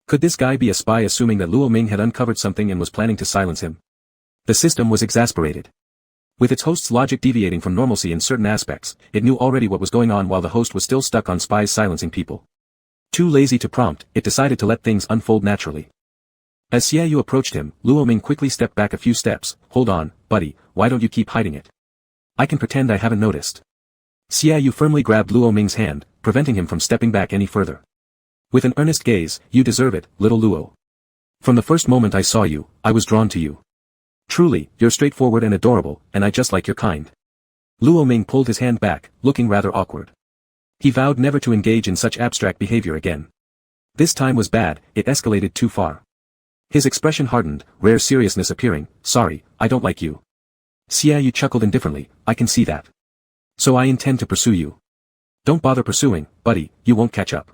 Could this guy be a spy, assuming that Luo Ming had uncovered something and was planning to silence him? The system was exasperated. With its host's logic deviating from normalcy in certain aspects, it knew already what was going on while the host was still stuck on spies silencing people. Too lazy to prompt, it decided to let things unfold naturally. As Xiaoyu approached him, Luo Ming quickly stepped back a few steps. Hold on, buddy, why don't you keep hiding it? I can pretend I haven't noticed. Xiaoyu firmly grabbed Luo Ming's hand, preventing him from stepping back any further. With an earnest gaze, you deserve it, little Luo. From the first moment I saw you, I was drawn to you. Truly, you're straightforward and adorable, and I just like your kind. Luo Ming pulled his hand back, looking rather awkward. He vowed never to engage in such abstract behavior again. This time was bad, it escalated too far. His expression hardened, rare seriousness appearing. Sorry, I don't like you. Xiaoyu chuckled indifferently, I can see that. So I intend to pursue you. Don't bother pursuing, buddy, you won't catch up.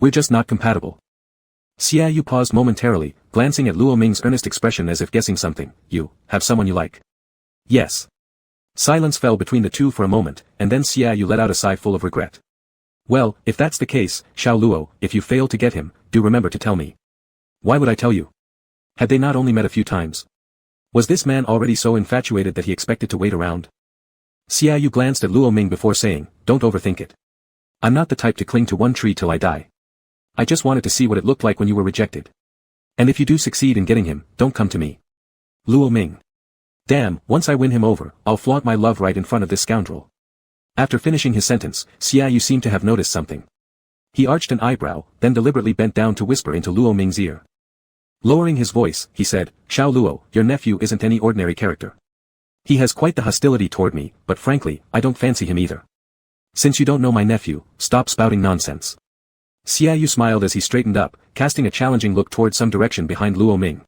We're just not compatible. Xiaoyu paused momentarily, glancing at Luo Ming's earnest expression as if guessing something. You have someone you like? Yes. Silence fell between the two for a moment, and then Xiaoyu let out a sigh full of regret. Well, if that's the case, Xiao Luo, if you fail to get him, do remember to tell me. Why would I tell you? Had they not only met a few times? Was this man already so infatuated that he expected to wait around? Xiaoyu glanced at Luo Ming before saying, don't overthink it. I'm not the type to cling to one tree till I die. I just wanted to see what it looked like when you were rejected. And if you do succeed in getting him, don't come to me. Luo Ming. Damn, once I win him over, I'll flaunt my love right in front of this scoundrel. After finishing his sentence, Xiaoyu seemed to have noticed something. He arched an eyebrow, then deliberately bent down to whisper into Luo Ming's ear. Lowering his voice, he said, Xiao Luo, your nephew isn't any ordinary character. He has quite the hostility toward me, but frankly, I don't fancy him either. Since you don't know my nephew, stop spouting nonsense. Xiaoyu smiled as he straightened up, casting a challenging look toward some direction behind Luo Ming.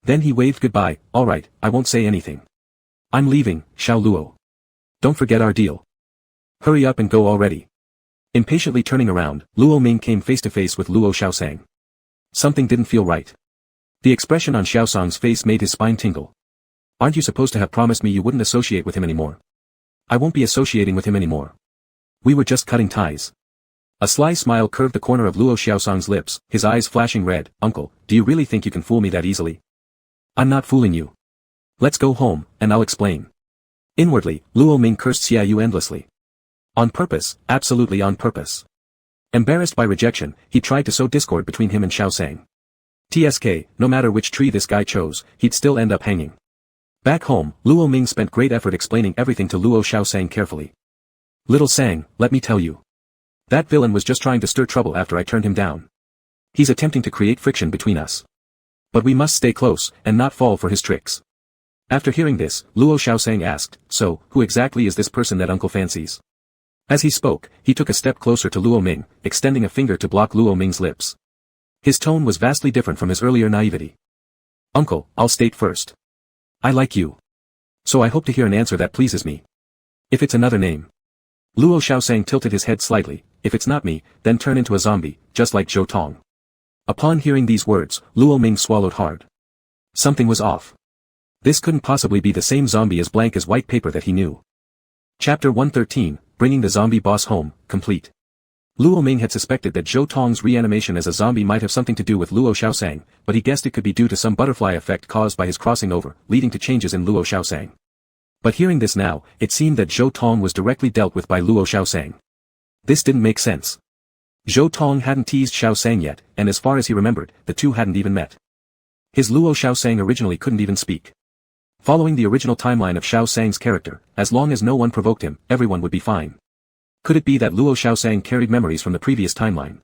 Then he waved goodbye. Alright, I won't say anything. I'm leaving, Xiao Luo. Don't forget our deal. Hurry up and go already. Impatiently turning around, Luo Ming came face to face with Luo Xiaosang. Something didn't feel right. The expression on Xiaosang's face made his spine tingle. Aren't you supposed to have promised me you wouldn't associate with him anymore? I won't be associating with him anymore. We were just cutting ties. A sly smile curved the corner of Luo Xiaosang's lips, his eyes flashing red. Uncle, do you really think you can fool me that easily? I'm not fooling you. Let's go home, and I'll explain. Inwardly, Luo Ming cursed Xiaoyu endlessly. On purpose, absolutely on purpose. Embarrassed by rejection, he tried to sow discord between him and Xiaosang. TSK, no matter which tree this guy chose, he'd still end up hanging. Back home, Luo Ming spent great effort explaining everything to Luo Xiaosang carefully. Little Sang, let me tell you. That villain was just trying to stir trouble after I turned him down. He's attempting to create friction between us. But we must stay close, and not fall for his tricks. After hearing this, Luo Xiaosang asked, so, who exactly is this person that uncle fancies? As he spoke, he took a step closer to Luo Ming, extending a finger to block Luo Ming's lips. His tone was vastly different from his earlier naivety. Uncle, I'll state first. I like you. So I hope to hear an answer that pleases me. If it's another name. Luo Xiaosang tilted his head slightly. If it's not me, then turn into a zombie, just like Zhou Tong. Upon hearing these words, Luo Ming swallowed hard. Something was off. This couldn't possibly be the same zombie as blank as white paper that he knew. Chapter 113, Bringing the Zombie Boss Home, complete. Luo Ming had suspected that Zhou Tong's reanimation as a zombie might have something to do with Luo Xiaosang, but he guessed it could be due to some butterfly effect caused by his crossing over, leading to changes in Luo Xiaosang. But hearing this now, it seemed that Zhou Tong was directly dealt with by Luo Xiaosang. This didn't make sense. Zhou Tong hadn't teased Xiaosang yet, and as far as he remembered, the two hadn't even met. His Luo Xiaosang originally couldn't even speak. Following the original timeline of Xiaosang's character, as long as no one provoked him, everyone would be fine. Could it be that Luo Xiaosang carried memories from the previous timeline?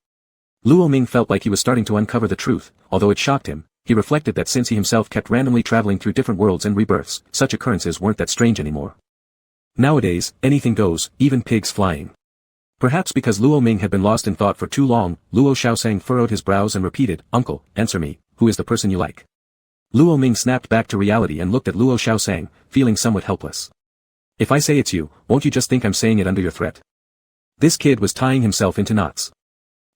Luo Ming felt like he was starting to uncover the truth, although it shocked him. He reflected that since he himself kept randomly traveling through different worlds and rebirths, such occurrences weren't that strange anymore. Nowadays, anything goes, even pigs flying. Perhaps because Luo Ming had been lost in thought for too long, Luo Xiaosang furrowed his brows and repeated, Uncle, answer me, who is the person you like? Luo Ming snapped back to reality and looked at Luo Xiaosang, feeling somewhat helpless. If I say it's you, won't you just think I'm saying it under your threat? This kid was tying himself into knots.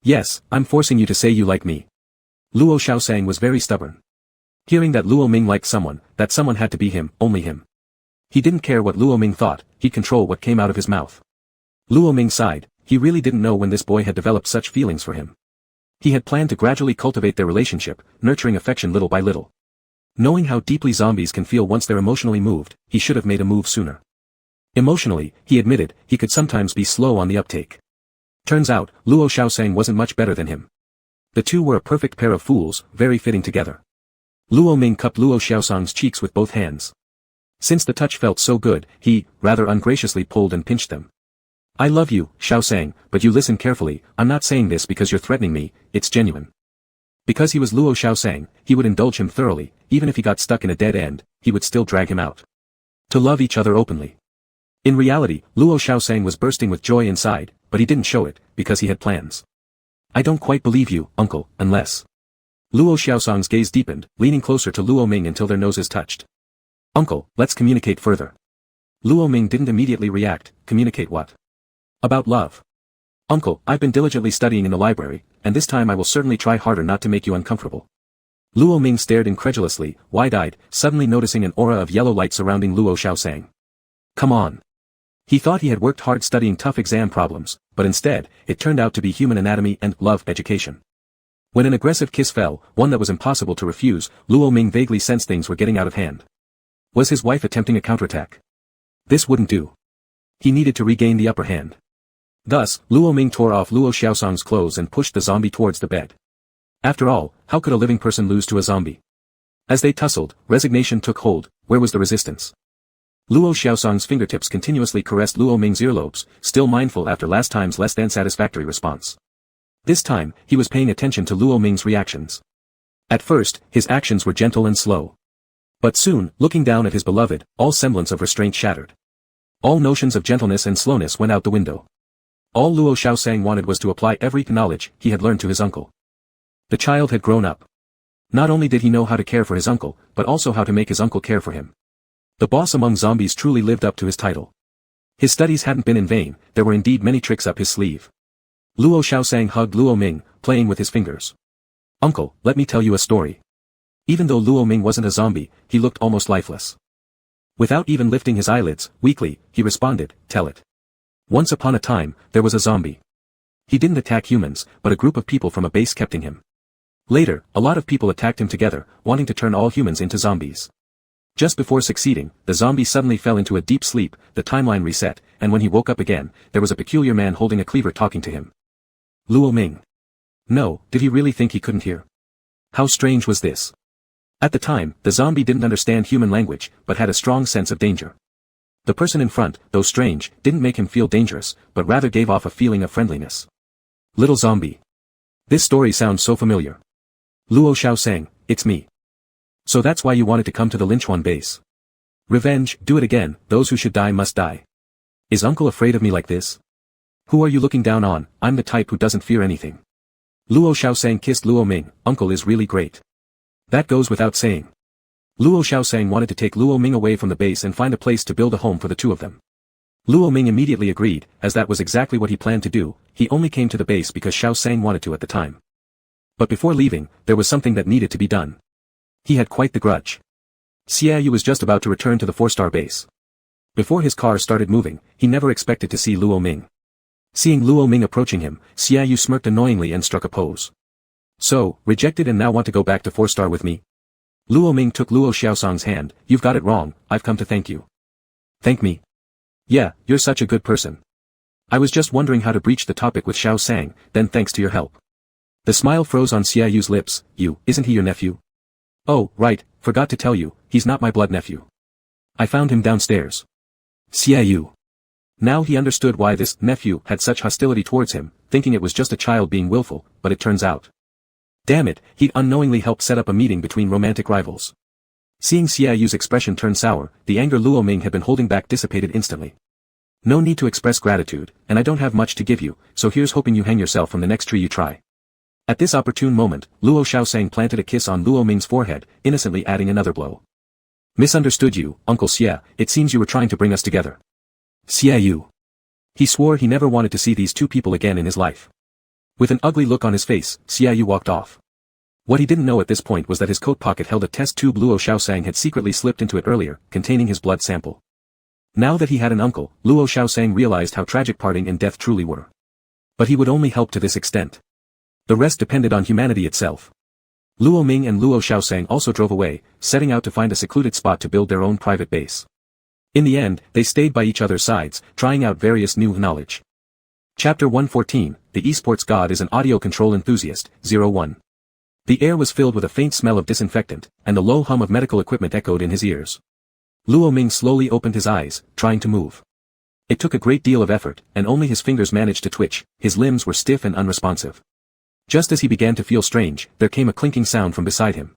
Yes, I'm forcing you to say you like me. Luo Xiaosang was very stubborn. Hearing that Luo Ming liked someone, that someone had to be him, only him. He didn't care what Luo Ming thought, he'd control what came out of his mouth. Luo Ming sighed, he really didn't know when this boy had developed such feelings for him. He had planned to gradually cultivate their relationship, nurturing affection little by little. Knowing how deeply zombies can feel once they're emotionally moved, he should have made a move sooner. Emotionally, he admitted, he could sometimes be slow on the uptake. Turns out, Luo Xiaosang wasn't much better than him. The two were a perfect pair of fools, very fitting together. Luo Ming cupped Luo Xiaosang's cheeks with both hands. Since the touch felt so good, he, rather ungraciously pulled and pinched them. I love you, Xiaosang, but you listen carefully, I'm not saying this because you're threatening me, it's genuine. Because he was Luo Xiaosang, he would indulge him thoroughly, even if he got stuck in a dead end, he would still drag him out. To love each other openly. In reality, Luo Xiaosang was bursting with joy inside, but he didn't show it, because he had plans. I don't quite believe you, uncle, unless... Luo Xiaosang's gaze deepened, leaning closer to Luo Ming until their noses touched. Uncle, let's communicate further. Luo Ming didn't immediately react, communicate what? About love. Uncle, I've been diligently studying in the library, and this time I will certainly try harder not to make you uncomfortable. Luo Ming stared incredulously, wide-eyed, suddenly noticing an aura of yellow light surrounding Luo Xiaosang. Come on. He thought he had worked hard studying tough exam problems, but instead, it turned out to be human anatomy and love education. When an aggressive kiss fell, one that was impossible to refuse, Luo Ming vaguely sensed things were getting out of hand. Was his wife attempting a counterattack? This wouldn't do. He needed to regain the upper hand. Thus, Luo Ming tore off Luo Xiaosang's clothes and pushed the zombie towards the bed. After all, how could a living person lose to a zombie? As they tussled, resignation took hold, where was the resistance? Luo Xiaosang's fingertips continuously caressed Luo Ming's earlobes, still mindful after last time's less than satisfactory response. This time, he was paying attention to Luo Ming's reactions. At first, his actions were gentle and slow. But soon, looking down at his beloved, all semblance of restraint shattered. All notions of gentleness and slowness went out the window. All Luo Xiaosang wanted was to apply every knowledge he had learned to his uncle. The child had grown up. Not only did he know how to care for his uncle, but also how to make his uncle care for him. The boss among zombies truly lived up to his title. His studies hadn't been in vain, there were indeed many tricks up his sleeve. Luo Xiaosang hugged Luo Ming, playing with his fingers. Uncle, let me tell you a story. Even though Luo Ming wasn't a zombie, he looked almost lifeless. Without even lifting his eyelids, weakly, he responded, tell it. Once upon a time, there was a zombie. He didn't attack humans, but a group of people from a base kept him. Later, a lot of people attacked him together, wanting to turn all humans into zombies. Just before succeeding, the zombie suddenly fell into a deep sleep, the timeline reset, and when he woke up again, there was a peculiar man holding a cleaver talking to him. Luo Ming. No, did he really think he couldn't hear? How strange was this? At the time, the zombie didn't understand human language, but had a strong sense of danger. The person in front, though strange, didn't make him feel dangerous, but rather gave off a feeling of friendliness. Little zombie. This story sounds so familiar. Luo Xiaosang, it's me. So that's why you wanted to come to the Linchuan base. Revenge, do it again, those who should die must die. Is uncle afraid of me like this? Who are you looking down on? I'm the type who doesn't fear anything. Luo Xiaosang kissed Luo Ming, uncle is really great. That goes without saying. Luo Xiaosang wanted to take Luo Ming away from the base and find a place to build a home for the two of them. Luo Ming immediately agreed, as that was exactly what he planned to do, he only came to the base because Xiaosang wanted to at the time. But before leaving, there was something that needed to be done. He had quite the grudge. Xiaoyu was just about to return to the 4-star base. Before his car started moving, he never expected to see Luo Ming. Seeing Luo Ming approaching him, Xiaoyu smirked annoyingly and struck a pose. So, rejected and now want to go back to 4-star with me? Luo Ming took Luo Xiaosang's hand, you've got it wrong, I've come to thank you. Thank me? Yeah, you're such a good person. I was just wondering how to breach the topic with Xiaosang, then thanks to your help. The smile froze on Xiaoyu's lips, isn't he your nephew? Oh, right, forgot to tell you, he's not my blood nephew. I found him downstairs. Xiaoyu. Now he understood why this nephew had such hostility towards him, thinking it was just a child being willful, but it turns out. Damn it, he'd unknowingly helped set up a meeting between romantic rivals. Seeing Xiaoyu's expression turn sour, the anger Luo Ming had been holding back dissipated instantly. No need to express gratitude, and I don't have much to give you, so here's hoping you hang yourself from the next tree you try. At this opportune moment, Luo Xiaosang planted a kiss on Luo Ming's forehead, innocently adding another blow. Misunderstood you, Uncle Xie, it seems you were trying to bring us together. Xie Yu. He swore he never wanted to see these two people again in his life. With an ugly look on his face, Xie Yu walked off. What he didn't know at this point was that his coat pocket held a test tube Luo Xiaosang had secretly slipped into it earlier, containing his blood sample. Now that he had an uncle, Luo Xiaosang realized how tragic parting and death truly were. But he would only help to this extent. The rest depended on humanity itself. Luo Ming and Luo Xiaosang also drove away, setting out to find a secluded spot to build their own private base. In the end, they stayed by each other's sides, trying out various new knowledge. Chapter 114, The Esports God is an Audio Control Enthusiast, 01. The air was filled with a faint smell of disinfectant, and the low hum of medical equipment echoed in his ears. Luo Ming slowly opened his eyes, trying to move. It took a great deal of effort, and only his fingers managed to twitch, his limbs were stiff and unresponsive. Just as he began to feel strange, there came a clinking sound from beside him.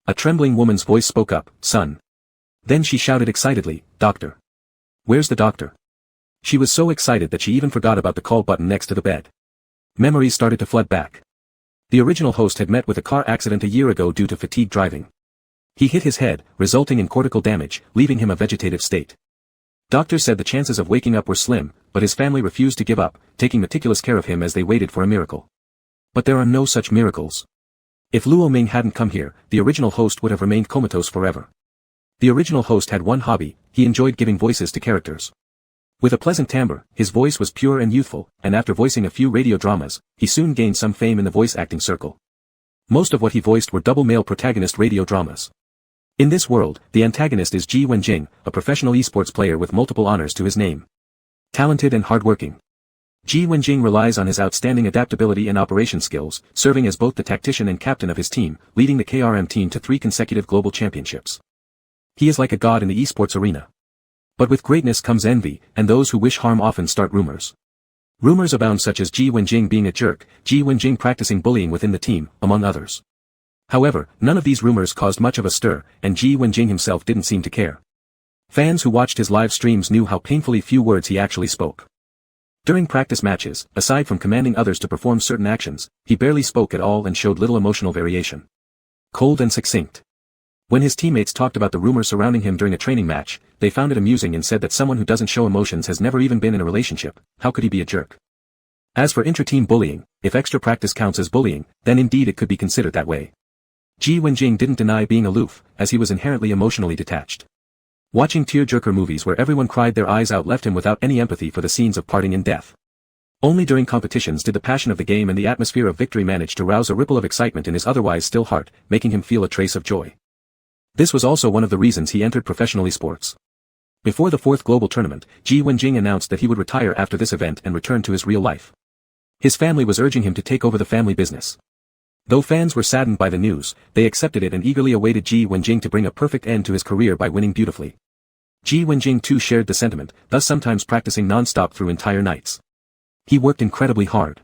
A trembling woman's voice spoke up, "Son." Then she shouted excitedly, "Doctor. Where's the doctor?" She was so excited that she even forgot about the call button next to the bed. Memories started to flood back. The original host had met with a car accident a year ago due to fatigue driving. He hit his head, resulting in cortical damage, leaving him a vegetative state. Doctors said the chances of waking up were slim, but his family refused to give up, taking meticulous care of him as they waited for a miracle. But there are no such miracles. If Luo Ming hadn't come here, the original host would have remained comatose forever. The original host had one hobby, he enjoyed giving voices to characters. With a pleasant timbre, his voice was pure and youthful, and after voicing a few radio dramas, he soon gained some fame in the voice acting circle. Most of what he voiced were double male protagonist radio dramas. In this world, the antagonist is Ji Wenjing, a professional esports player with multiple honors to his name. Talented and hardworking. Ji Wenjing relies on his outstanding adaptability and operation skills, serving as both the tactician and captain of his team, leading the KRM team to 3 consecutive global championships. He is like a god in the esports arena. But with greatness comes envy, and those who wish harm often start rumors. Rumors abound such as Ji Wenjing being a jerk, Ji Wenjing practicing bullying within the team, among others. However, none of these rumors caused much of a stir, and Ji Wenjing himself didn't seem to care. Fans who watched his live streams knew how painfully few words he actually spoke. During practice matches, aside from commanding others to perform certain actions, he barely spoke at all and showed little emotional variation. Cold and succinct. When his teammates talked about the rumors surrounding him during a training match, they found it amusing and said that someone who doesn't show emotions has never even been in a relationship, how could he be a jerk? As for intra-team bullying, if extra practice counts as bullying, then indeed it could be considered that way. Ji Wenjing didn't deny being aloof, as he was inherently emotionally detached. Watching tear-jerker movies where everyone cried their eyes out left him without any empathy for the scenes of parting and death. Only during competitions did the passion of the game and the atmosphere of victory manage to rouse a ripple of excitement in his otherwise still heart, making him feel a trace of joy. This was also one of the reasons he entered professional esports. Before the 4th global tournament, Ji Wenjing announced that he would retire after this event and return to his real life. His family was urging him to take over the family business. Though fans were saddened by the news, they accepted it and eagerly awaited Ji Wenjing to bring a perfect end to his career by winning beautifully. Ji Wenjing too shared the sentiment, thus sometimes practicing non-stop through entire nights. He worked incredibly hard.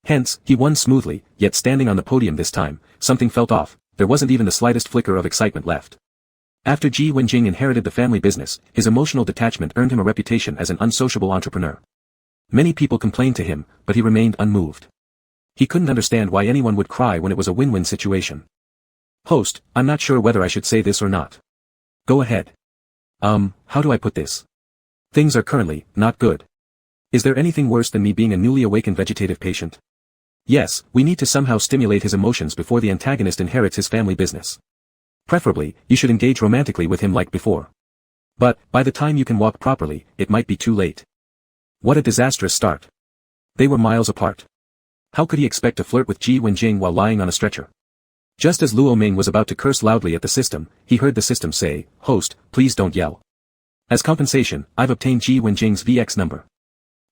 Hence, he won smoothly, yet standing on the podium this time, something felt off, there wasn't even the slightest flicker of excitement left. After Ji Wenjing inherited the family business, his emotional detachment earned him a reputation as an unsociable entrepreneur. Many people complained to him, but he remained unmoved. He couldn't understand why anyone would cry when it was a win-win situation. Host, I'm not sure whether I should say this or not. Go ahead. How do I put this? Things are currently not good. Is there anything worse than me being a newly awakened vegetative patient? Yes, we need to somehow stimulate his emotions before the antagonist inherits his family business. Preferably, you should engage romantically with him like before. But, by the time you can walk properly, it might be too late. What a disastrous start. They were miles apart. How could he expect to flirt with Ji Wenjing while lying on a stretcher? Just as Luo Ming was about to curse loudly at the system, he heard the system say, "Host, please don't yell. As compensation, I've obtained Ji Wenjing's VX number."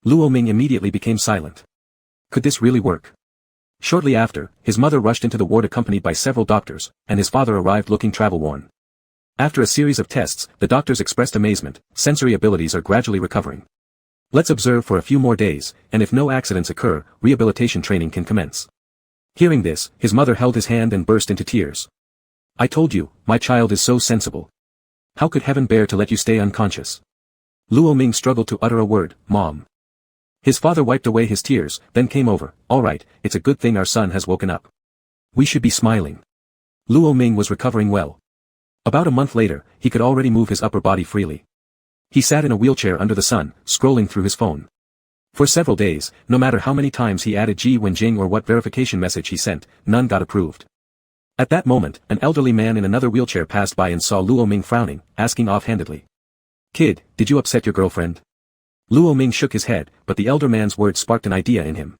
Luo Ming immediately became silent. Could this really work? Shortly after, his mother rushed into the ward accompanied by several doctors, and his father arrived looking travel-worn. After a series of tests, the doctors expressed amazement, sensory abilities are gradually recovering. Let's observe for a few more days, and if no accidents occur, rehabilitation training can commence. Hearing this, his mother held his hand and burst into tears. I told you, my child is so sensible. How could heaven bear to let you stay unconscious? Luo Ming struggled to utter a word, Mom. His father wiped away his tears, then came over. All right, it's a good thing our son has woken up. We should be smiling. Luo Ming was recovering well. About a month later, he could already move his upper body freely. He sat in a wheelchair under the sun, scrolling through his phone. For several days, no matter how many times he added Ji Wenjing or what verification message he sent, none got approved. At that moment, an elderly man in another wheelchair passed by and saw Luo Ming frowning, asking offhandedly. Kid, did you upset your girlfriend? Luo Ming shook his head, but the elder man's words sparked an idea in him.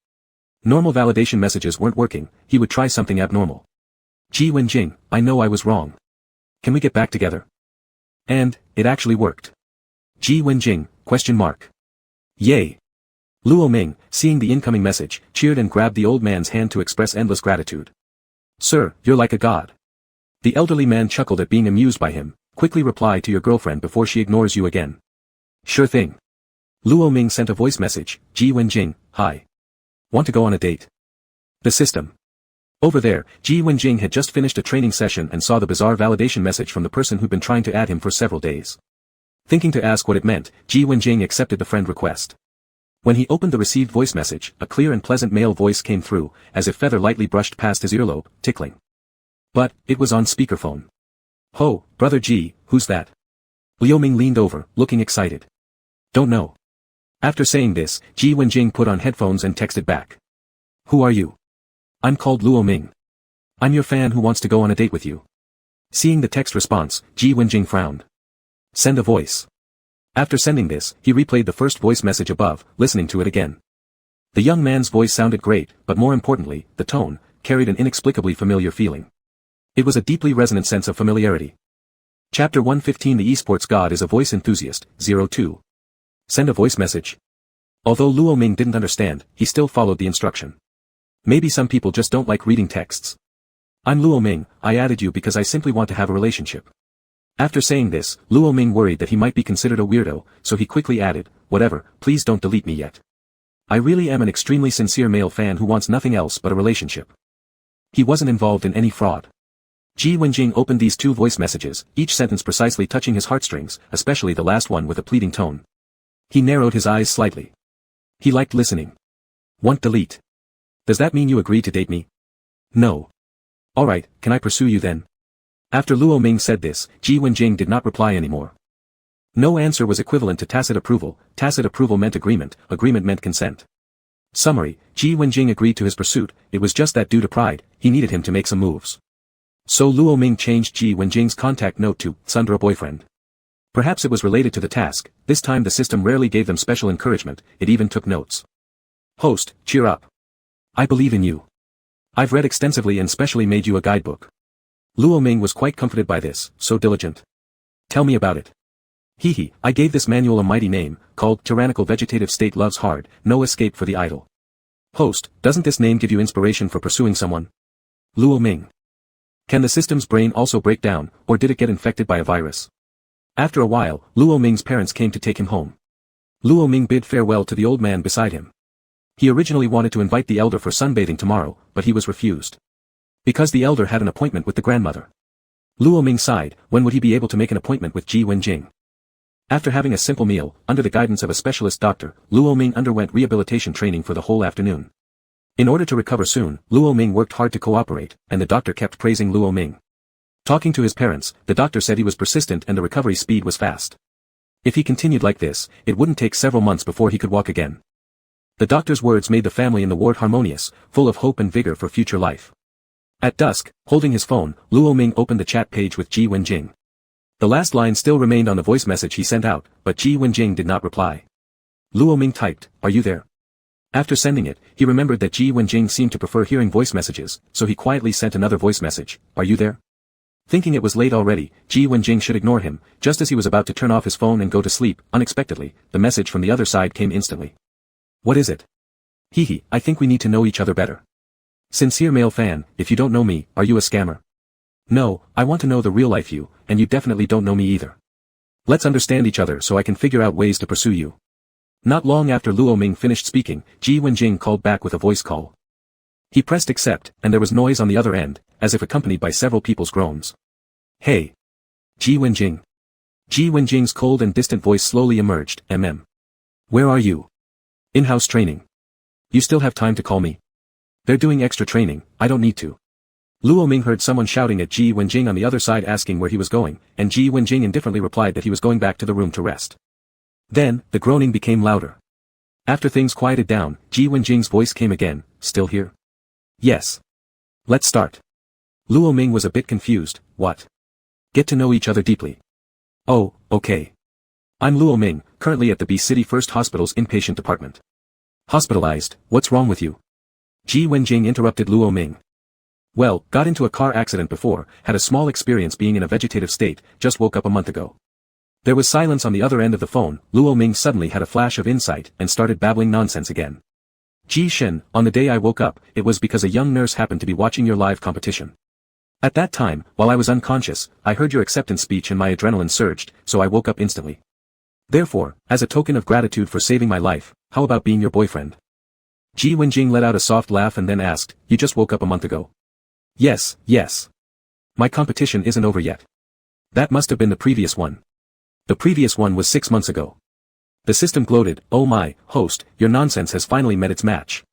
Normal validation messages weren't working, he would try something abnormal. Ji Wenjing, I know I was wrong. Can we get back together? And, it actually worked. Ji Wenjing, ? Yay. Luo Ming, seeing the incoming message, cheered and grabbed the old man's hand to express endless gratitude. Sir, you're like a god. The elderly man chuckled at being amused by him. Quickly reply to your girlfriend before she ignores you again. Sure thing. Luo Ming sent a voice message. Ji Wenjing, hi. Want to go on a date? The system. Over there, Ji Wenjing had just finished a training session and saw the bizarre validation message from the person who'd been trying to add him for several days. Thinking to ask what it meant, Ji Wenjing accepted the friend request. When he opened the received voice message, a clear and pleasant male voice came through, as if feather lightly brushed past his earlobe, tickling. But, it was on speakerphone. Ho, brother Ji, who's that? Luo Ming leaned over, looking excited. Don't know. After saying this, Ji Wenjing put on headphones and texted back. Who are you? I'm called Luo Ming. I'm your fan who wants to go on a date with you. Seeing the text response, Ji Wenjing frowned. Send a voice. After sending this, he replayed the first voice message above, listening to it again. The young man's voice sounded great, but more importantly, the tone, carried an inexplicably familiar feeling. It was a deeply resonant sense of familiarity. Chapter 115 The Esports God is a Voice Enthusiast, 02. Send a voice message. Although Luo Ming didn't understand, he still followed the instruction. Maybe some people just don't like reading texts. I'm Luo Ming, I added you because I simply want to have a relationship. After saying this, Luo Ming worried that he might be considered a weirdo, so he quickly added, whatever, please don't delete me yet. I really am an extremely sincere male fan who wants nothing else but a relationship. He wasn't involved in any fraud. Ji Wenjing opened these two voice messages, each sentence precisely touching his heartstrings, especially the last one with a pleading tone. He narrowed his eyes slightly. He liked listening. Want delete. Does that mean you agree to date me? No. Alright, can I pursue you then? After Luo Ming said this, Ji Wenjing did not reply anymore. No answer was equivalent to tacit approval meant agreement meant consent. Summary, Ji Wenjing agreed to his pursuit, it was just that due to pride, he needed him to make some moves. So Luo Ming changed Ji Wenjing's contact note to, Sundra boyfriend. Perhaps it was related to the task, this time the system rarely gave them special encouragement, it even took notes. Host, cheer up. I believe in you. I've read extensively and specially made you a guidebook. Luo Ming was quite comforted by this, so diligent. Tell me about it. I gave this manual a mighty name, called Tyrannical Vegetative State Loves Hard, No Escape for the Idle. Host, doesn't this name give you inspiration for pursuing someone? Luo Ming. Can the system's brain also break down, or did it get infected by a virus? After a while, Luo Ming's parents came to take him home. Luo Ming bid farewell to the old man beside him. He originally wanted to invite the elder for sunbathing tomorrow, but he was refused. Because the elder had an appointment with the grandmother. Luo Ming sighed, when would he be able to make an appointment with Ji Wenjing? After having a simple meal, under the guidance of a specialist doctor, Luo Ming underwent rehabilitation training for the whole afternoon. In order to recover soon, Luo Ming worked hard to cooperate, and the doctor kept praising Luo Ming. Talking to his parents, the doctor said he was persistent and the recovery speed was fast. If he continued like this, it wouldn't take several months before he could walk again. The doctor's words made the family in the ward harmonious, full of hope and vigor for future life. At dusk, holding his phone, Luo Ming opened the chat page with Ji Wenjing. The last line still remained on the voice message he sent out, but Ji Wenjing did not reply. Luo Ming typed, "Are you there?" After sending it, he remembered that Ji Wenjing seemed to prefer hearing voice messages, so he quietly sent another voice message, "Are you there?" Thinking it was late already, Ji Wenjing should ignore him, just as he was about to turn off his phone and go to sleep, unexpectedly, the message from the other side came instantly. What is it? I think we need to know each other better. Sincere male fan, if you don't know me, are you a scammer? No, I want to know the real-life you, and you definitely don't know me either. Let's understand each other so I can figure out ways to pursue you. Not long after Luo Ming finished speaking, Ji Wenjing called back with a voice call. He pressed accept, and there was noise on the other end, as if accompanied by several people's groans. Hey! Ji Wenjing. Ji Wenjing's cold and distant voice slowly emerged, Where are you? In-house training. You still have time to call me? They're doing extra training, I don't need to. Luo Ming heard someone shouting at Ji Wenjing on the other side asking where he was going, and Ji Wenjing indifferently replied that he was going back to the room to rest. Then, the groaning became louder. After things quieted down, Ji Wenjing's voice came again, still here? Yes. Let's start. Luo Ming was a bit confused, what? Get to know each other deeply. Oh, okay. I'm Luo Ming, currently at the B City First Hospital's inpatient department. Hospitalized, what's wrong with you? Ji Wenjing interrupted Luo Ming. Well, got into a car accident before, had a small experience being in a vegetative state, just woke up a month ago. There was silence on the other end of the phone. Luo Ming suddenly had a flash of insight and started babbling nonsense again. Ji Shen, on the day I woke up, it was because a young nurse happened to be watching your live competition. At that time, while I was unconscious, I heard your acceptance speech and my adrenaline surged, so I woke up instantly. Therefore, as a token of gratitude for saving my life, how about being your boyfriend? Ji Wenjing let out a soft laugh and then asked, you just woke up a month ago? Yes, yes. My competition isn't over yet. That must have been the previous one. The previous one was 6 months ago. The system gloated, oh my, host, your nonsense has finally met its match.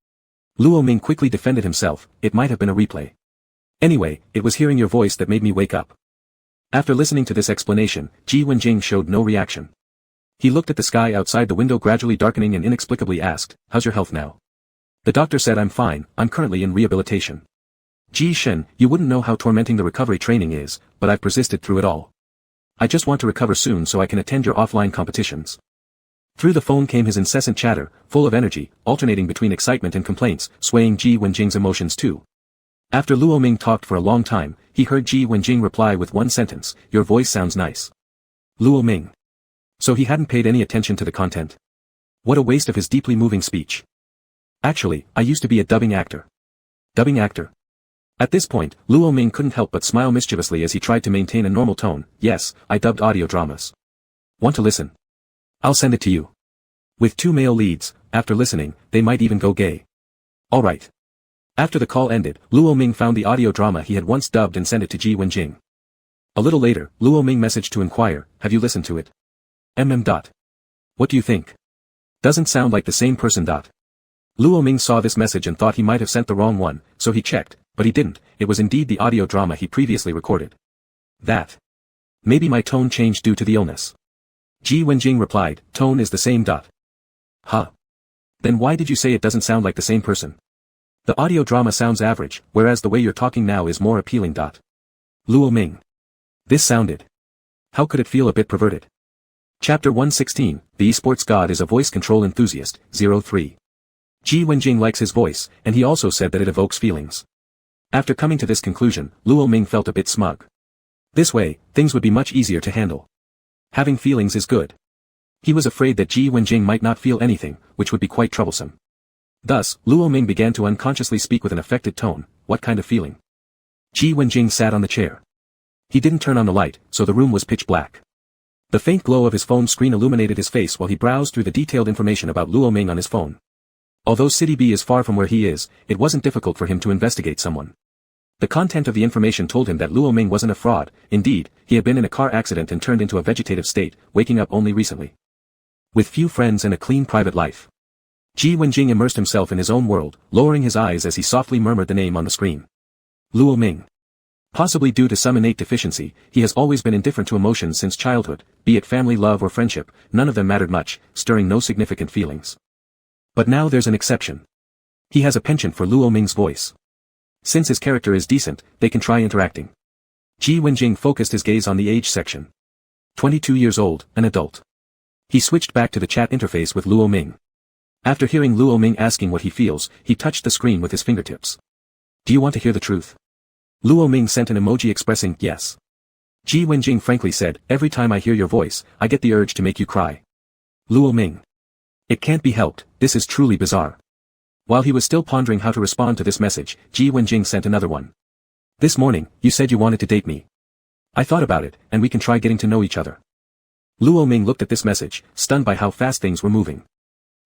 Luo Ming quickly defended himself, it might have been a replay. Anyway, it was hearing your voice that made me wake up. After listening to this explanation, Ji Wenjing showed no reaction. He looked at the sky outside the window gradually darkening and inexplicably asked, how's your health now? The doctor said I'm fine, I'm currently in rehabilitation. Ji Shen, you wouldn't know how tormenting the recovery training is, but I've persisted through it all. I just want to recover soon so I can attend your offline competitions. Through the phone came his incessant chatter, full of energy, alternating between excitement and complaints, swaying Ji Wenjing's emotions too. After Luo Ming talked for a long time, he heard Ji Wenjing reply with one sentence, your voice sounds nice. Luo Ming. So he hadn't paid any attention to the content. What a waste of his deeply moving speech. Actually, I used to be a dubbing actor. Dubbing actor? At this point, Luo Ming couldn't help but smile mischievously as he tried to maintain a normal tone. Yes, I dubbed audio dramas. Want to listen? I'll send it to you. With 2 male leads, after listening, they might even go gay. Alright. After the call ended, Luo Ming found the audio drama he had once dubbed and sent it to Ji Wenjing. A little later, Luo Ming messaged to inquire, have you listened to it? What do you think? Doesn't sound like the same person. Luo Ming saw this message and thought he might have sent the wrong one, so he checked, but he didn't, it was indeed the audio drama he previously recorded. Maybe my tone changed due to the illness. Ji Wenjing replied, tone is the same. Huh. Then why did you say it doesn't sound like the same person? The audio drama sounds average, whereas the way you're talking now is more appealing. Luo Ming. This sounded. How could it feel a bit perverted? Chapter 116, The Esports God is a Voice Control Enthusiast, 03. Ji Wenjing likes his voice, and he also said that it evokes feelings. After coming to this conclusion, Luo Ming felt a bit smug. This way, things would be much easier to handle. Having feelings is good. He was afraid that Ji Wenjing might not feel anything, which would be quite troublesome. Thus, Luo Ming began to unconsciously speak with an affected tone, what kind of feeling? Ji Wenjing sat on the chair. He didn't turn on the light, so the room was pitch black. The faint glow of his phone screen illuminated his face while he browsed through the detailed information about Luo Ming on his phone. Although City B is far from where he is, it wasn't difficult for him to investigate someone. The content of the information told him that Luo Ming wasn't a fraud, indeed, he had been in a car accident and turned into a vegetative state, waking up only recently. With few friends and a clean private life. Ji Wenjing immersed himself in his own world, lowering his eyes as he softly murmured the name on the screen. Luo Ming. Possibly due to some innate deficiency, he has always been indifferent to emotions since childhood, be it family love or friendship, none of them mattered much, stirring no significant feelings. But now there's an exception. He has a penchant for Luo Ming's voice. Since his character is decent, they can try interacting. Ji Wenjing focused his gaze on the age section. 22 years old, an adult. He switched back to the chat interface with Luo Ming. After hearing Luo Ming asking what he feels, he touched the screen with his fingertips. Do you want to hear the truth? Luo Ming sent an emoji expressing yes. Ji Wenjing frankly said, every time I hear your voice, I get the urge to make you cry. Luo Ming. It can't be helped, this is truly bizarre. While he was still pondering how to respond to this message, Ji Wenjing sent another one. This morning, you said you wanted to date me. I thought about it, and we can try getting to know each other. Luo Ming looked at this message, stunned by how fast things were moving.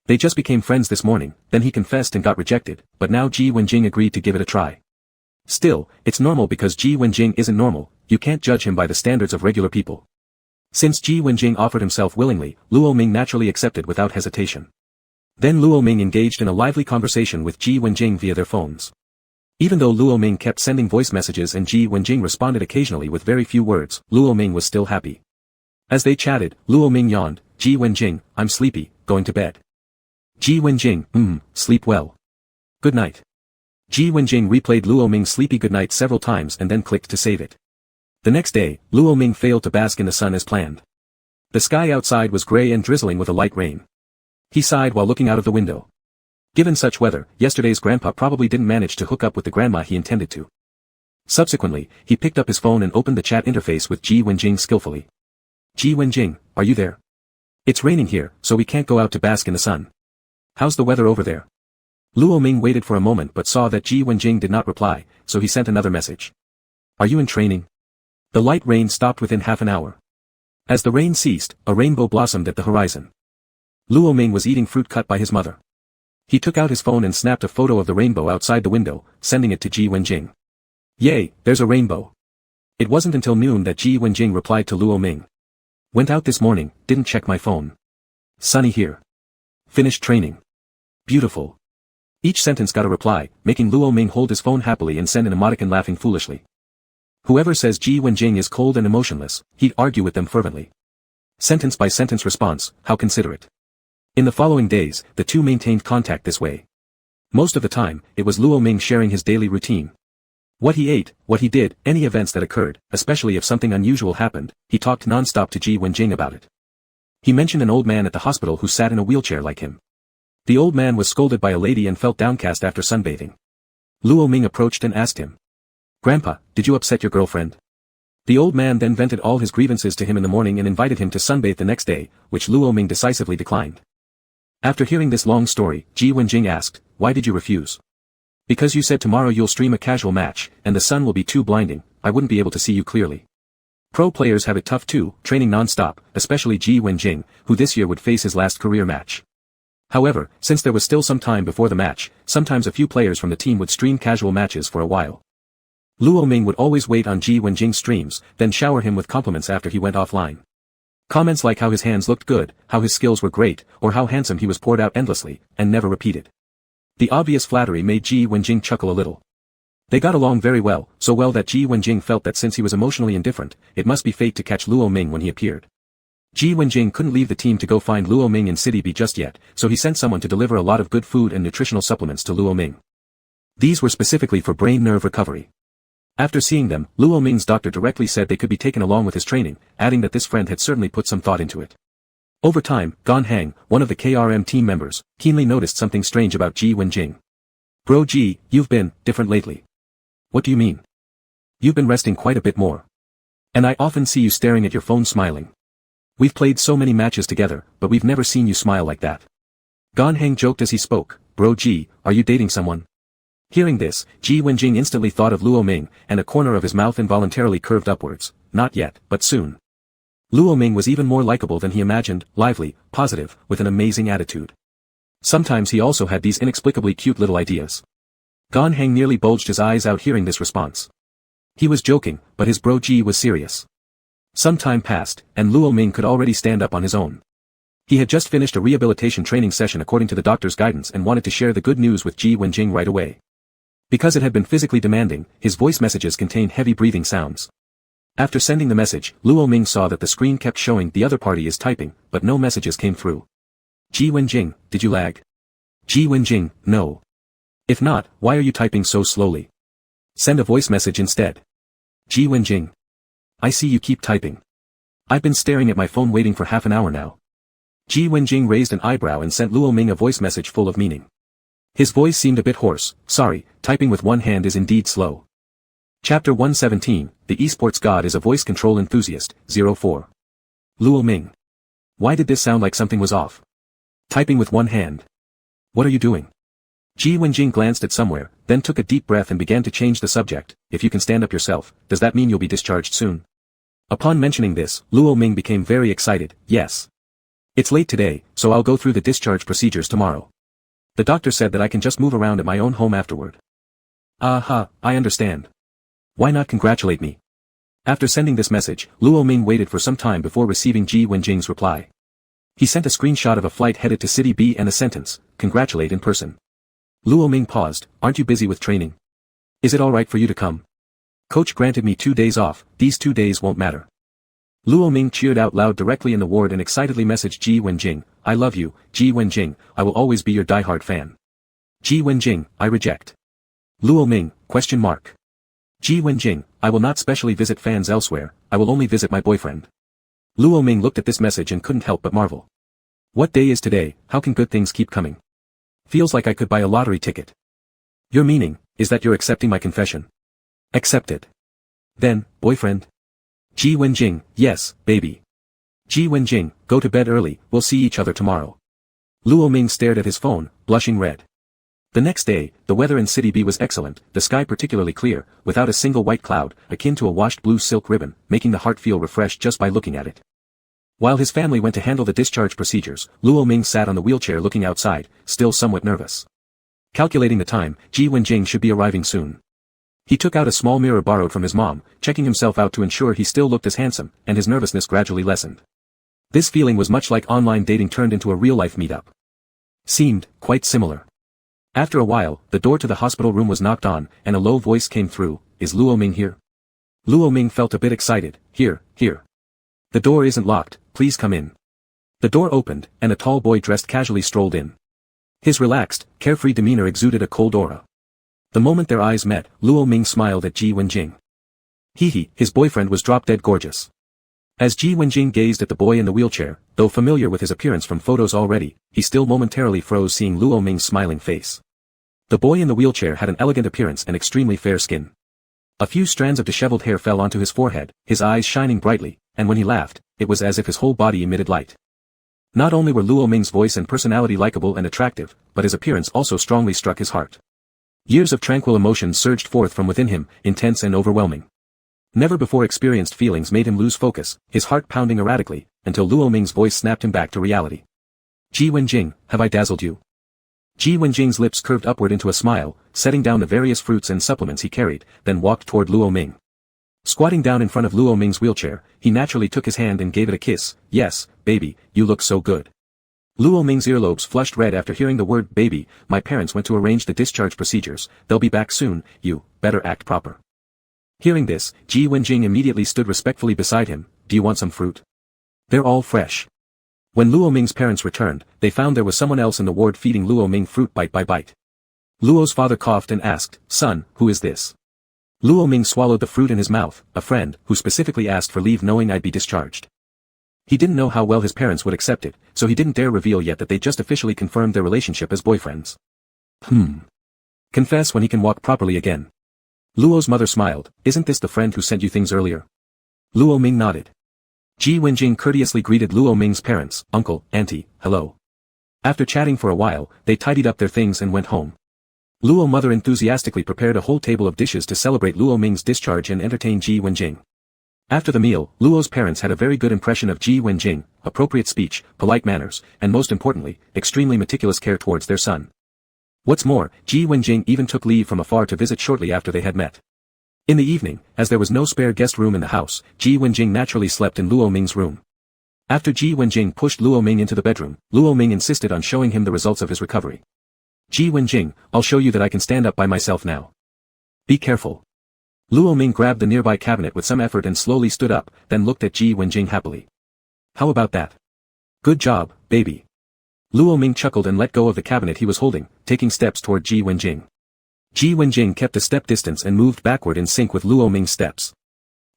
They just became friends this morning, then he confessed and got rejected, but now Ji Wenjing agreed to give it a try. Still, it's normal because Ji Wenjing isn't normal, you can't judge him by the standards of regular people. Since Ji Wenjing offered himself willingly, Luo Ming naturally accepted without hesitation. Then Luo Ming engaged in a lively conversation with Ji Wenjing via their phones. Even though Luo Ming kept sending voice messages and Ji Wenjing responded occasionally with very few words, Luo Ming was still happy. As they chatted, Luo Ming yawned, Ji Wenjing, I'm sleepy, going to bed. Ji Wenjing, sleep well. Good night. Ji Wenjing replayed Luo Ming's sleepy goodnight several times and then clicked to save it. The next day, Luo Ming failed to bask in the sun as planned. The sky outside was gray and drizzling with a light rain. He sighed while looking out of the window. Given such weather, yesterday's grandpa probably didn't manage to hook up with the grandma he intended to. Subsequently, he picked up his phone and opened the chat interface with Ji Wenjing skillfully. Ji Wenjing, are you there? It's raining here, so we can't go out to bask in the sun. How's the weather over there? Luo Ming waited for a moment but saw that Ji Wenjing did not reply, so he sent another message. Are you in training? The light rain stopped within half an hour. As the rain ceased, a rainbow blossomed at the horizon. Luo Ming was eating fruit cut by his mother. He took out his phone and snapped a photo of the rainbow outside the window, sending it to Ji Wenjing. Yay, there's a rainbow. It wasn't until noon that Ji Wenjing replied to Luo Ming. Went out this morning, didn't check my phone. Sunny here. Finished training. Beautiful. Each sentence got a reply, making Luo Ming hold his phone happily and send an emoticon laughing foolishly. Whoever says Ji Wenjing is cold and emotionless, he'd argue with them fervently. Sentence by sentence response, how considerate. In the following days, the two maintained contact this way. Most of the time, it was Luo Ming sharing his daily routine. What he ate, what he did, any events that occurred, especially if something unusual happened, he talked non-stop to Ji Wenjing about it. He mentioned an old man at the hospital who sat in a wheelchair like him. The old man was scolded by a lady and felt downcast after sunbathing. Luo Ming approached and asked him. Grandpa, did you upset your girlfriend? The old man then vented all his grievances to him in the morning and invited him to sunbathe the next day, which Luo Ming decisively declined. After hearing this long story, Ji Wenjing asked, why did you refuse? Because you said tomorrow you'll stream a casual match, and the sun will be too blinding, I wouldn't be able to see you clearly. Pro players have it tough too, training non-stop, especially Ji Wenjing, who this year would face his last career match. However, since there was still some time before the match, sometimes a few players from the team would stream casual matches for a while. Luo Ming would always wait on Ji Wenjing's streams, then shower him with compliments after he went offline. Comments like how his hands looked good, how his skills were great, or how handsome he was poured out endlessly, and never repeated. The obvious flattery made Ji Wenjing chuckle a little. They got along very well, so well that Ji Wenjing felt that since he was emotionally indifferent, it must be fate to catch Luo Ming when he appeared. Ji Wenjing couldn't leave the team to go find Luo Ming in City B just yet, so he sent someone to deliver a lot of good food and nutritional supplements to Luo Ming. These were specifically for brain nerve recovery. After seeing them, Luo Ming's doctor directly said they could be taken along with his training, adding that this friend had certainly put some thought into it. Over time, Gan Hang, one of the KRM team members, keenly noticed something strange about Ji Wenjing. Bro Ji, you've been different lately. What do you mean? You've been resting quite a bit more. And I often see you staring at your phone smiling. We've played so many matches together, but we've never seen you smile like that. Gan Hang joked as he spoke, Bro Ji, are you dating someone? Hearing this, Ji Wenjing instantly thought of Luo Ming, and a corner of his mouth involuntarily curved upwards. Not yet, but soon. Luo Ming was even more likable than he imagined, lively, positive, with an amazing attitude. Sometimes he also had these inexplicably cute little ideas. Gan Hang nearly bulged his eyes out hearing this response. He was joking, but his bro Ji was serious. Some time passed, and Luo Ming could already stand up on his own. He had just finished a rehabilitation training session according to the doctor's guidance and wanted to share the good news with Ji Wenjing right away. Because it had been physically demanding, his voice messages contained heavy breathing sounds. After sending the message, Luo Ming saw that the screen kept showing the other party is typing, but no messages came through. Ji Wenjing, did you lag? Ji Wenjing, no. If not, why are you typing so slowly? Send a voice message instead. Ji Wenjing. I see you keep typing. I've been staring at my phone waiting for half an hour now. Ji Wenjing raised an eyebrow and sent Luo Ming a voice message full of meaning. His voice seemed a bit hoarse. Sorry, typing with one hand is indeed slow. Chapter 117, The Esports God is a Voice Control Enthusiast, 04. Luo Ming. Why did this sound like something was off? Typing with one hand. What are you doing? Ji Wenjing glanced at somewhere, then took a deep breath and began to change the subject. If you can stand up yourself, does that mean you'll be discharged soon? Upon mentioning this, Luo Ming became very excited. Yes. It's late today, so I'll go through the discharge procedures tomorrow. The doctor said that I can just move around at my own home afterward. Aha, I understand. Why not congratulate me? After sending this message, Luo Ming waited for some time before receiving Ji Wenjing's reply. He sent a screenshot of a flight headed to City B and a sentence, "Congratulate in person." Luo Ming paused, "Aren't you busy with training? Is it alright for you to come? Coach granted me 2 days off, these 2 days won't matter." Luo Ming cheered out loud directly in the ward and excitedly messaged Ji Wenjing, "I love you, Ji Wenjing, I will always be your diehard fan. Ji Wenjing, I reject. Luo Ming, question mark. Ji Wenjing, I will not specially visit fans elsewhere, I will only visit my boyfriend." Luo Ming looked at this message and couldn't help but marvel. What day is today, how can good things keep coming? Feels like I could buy a lottery ticket. Your meaning, is that you're accepting my confession? Accepted. Then, boyfriend? Ji Wenjing, yes, baby. Ji Wenjing, go to bed early, we'll see each other tomorrow. Luo Ming stared at his phone, blushing red. The next day, the weather in City B was excellent, the sky particularly clear, without a single white cloud, akin to a washed blue silk ribbon, making the heart feel refreshed just by looking at it. While his family went to handle the discharge procedures, Luo Ming sat on the wheelchair looking outside, still somewhat nervous. Calculating the time, Ji Wenjing should be arriving soon. He took out a small mirror borrowed from his mom, checking himself out to ensure he still looked as handsome, and his nervousness gradually lessened. This feeling was much like online dating turned into a real-life meetup. Seemed quite similar. After a while, the door to the hospital room was knocked on, and a low voice came through, "Is Luo Ming here?" Luo Ming felt a bit excited, Here. The door isn't locked, please come in." The door opened, and a tall boy dressed casually strolled in. His relaxed, carefree demeanor exuded a cold aura. The moment their eyes met, Luo Ming smiled at Ji Wenjing. His boyfriend was drop-dead gorgeous. As Ji Wenjing gazed at the boy in the wheelchair, though familiar with his appearance from photos already, he still momentarily froze seeing Luo Ming's smiling face. The boy in the wheelchair had an elegant appearance and extremely fair skin. A few strands of disheveled hair fell onto his forehead, his eyes shining brightly, and when he laughed, it was as if his whole body emitted light. Not only were Luo Ming's voice and personality likable and attractive, but his appearance also strongly struck his heart. Years of tranquil emotion surged forth from within him, intense and overwhelming. Never before experienced feelings made him lose focus, his heart pounding erratically, until Luo Ming's voice snapped him back to reality. "Ji Wenjing, have I dazzled you?" Ji Wenjing's lips curved upward into a smile, setting down the various fruits and supplements he carried, then walked toward Luo Ming. Squatting down in front of Luo Ming's wheelchair, he naturally took his hand and gave it a kiss. "Yes, baby, you look so good." Luo Ming's earlobes flushed red after hearing the word baby. "My parents went to arrange the discharge procedures, they'll be back soon, you better act proper." Hearing this, Ji Wenjing immediately stood respectfully beside him. "Do you want some fruit? They're all fresh." When Luo Ming's parents returned, they found there was someone else in the ward feeding Luo Ming fruit bite by bite. Luo's father coughed and asked, "Son, who is this?" Luo Ming swallowed the fruit in his mouth, "A friend, who specifically asked for leave knowing I'd be discharged." He didn't know how well his parents would accept it, so he didn't dare reveal yet that they just officially confirmed their relationship as boyfriends. Confess when he can walk properly again. Luo's mother smiled, "Isn't this the friend who sent you things earlier?" Luo Ming nodded. Ji Wenjing courteously greeted Luo Ming's parents, "Uncle, auntie, hello." After chatting for a while, they tidied up their things and went home. Luo's mother enthusiastically prepared a whole table of dishes to celebrate Luo Ming's discharge and entertain Ji Wenjing. After the meal, Luo's parents had a very good impression of Ji Wenjing, appropriate speech, polite manners, and most importantly, extremely meticulous care towards their son. What's more, Ji Wenjing even took leave from afar to visit shortly after they had met. In the evening, as there was no spare guest room in the house, Ji Wenjing naturally slept in Luo Ming's room. After Ji Wenjing pushed Luo Ming into the bedroom, Luo Ming insisted on showing him the results of his recovery. "Ji Wenjing, I'll show you that I can stand up by myself now. Be careful." Luo Ming grabbed the nearby cabinet with some effort and slowly stood up, then looked at Ji Wenjing happily. "How about that? Good job, baby." Luo Ming chuckled and let go of the cabinet he was holding, taking steps toward Ji Wenjing. Ji Wenjing kept a step distance and moved backward in sync with Luo Ming's steps.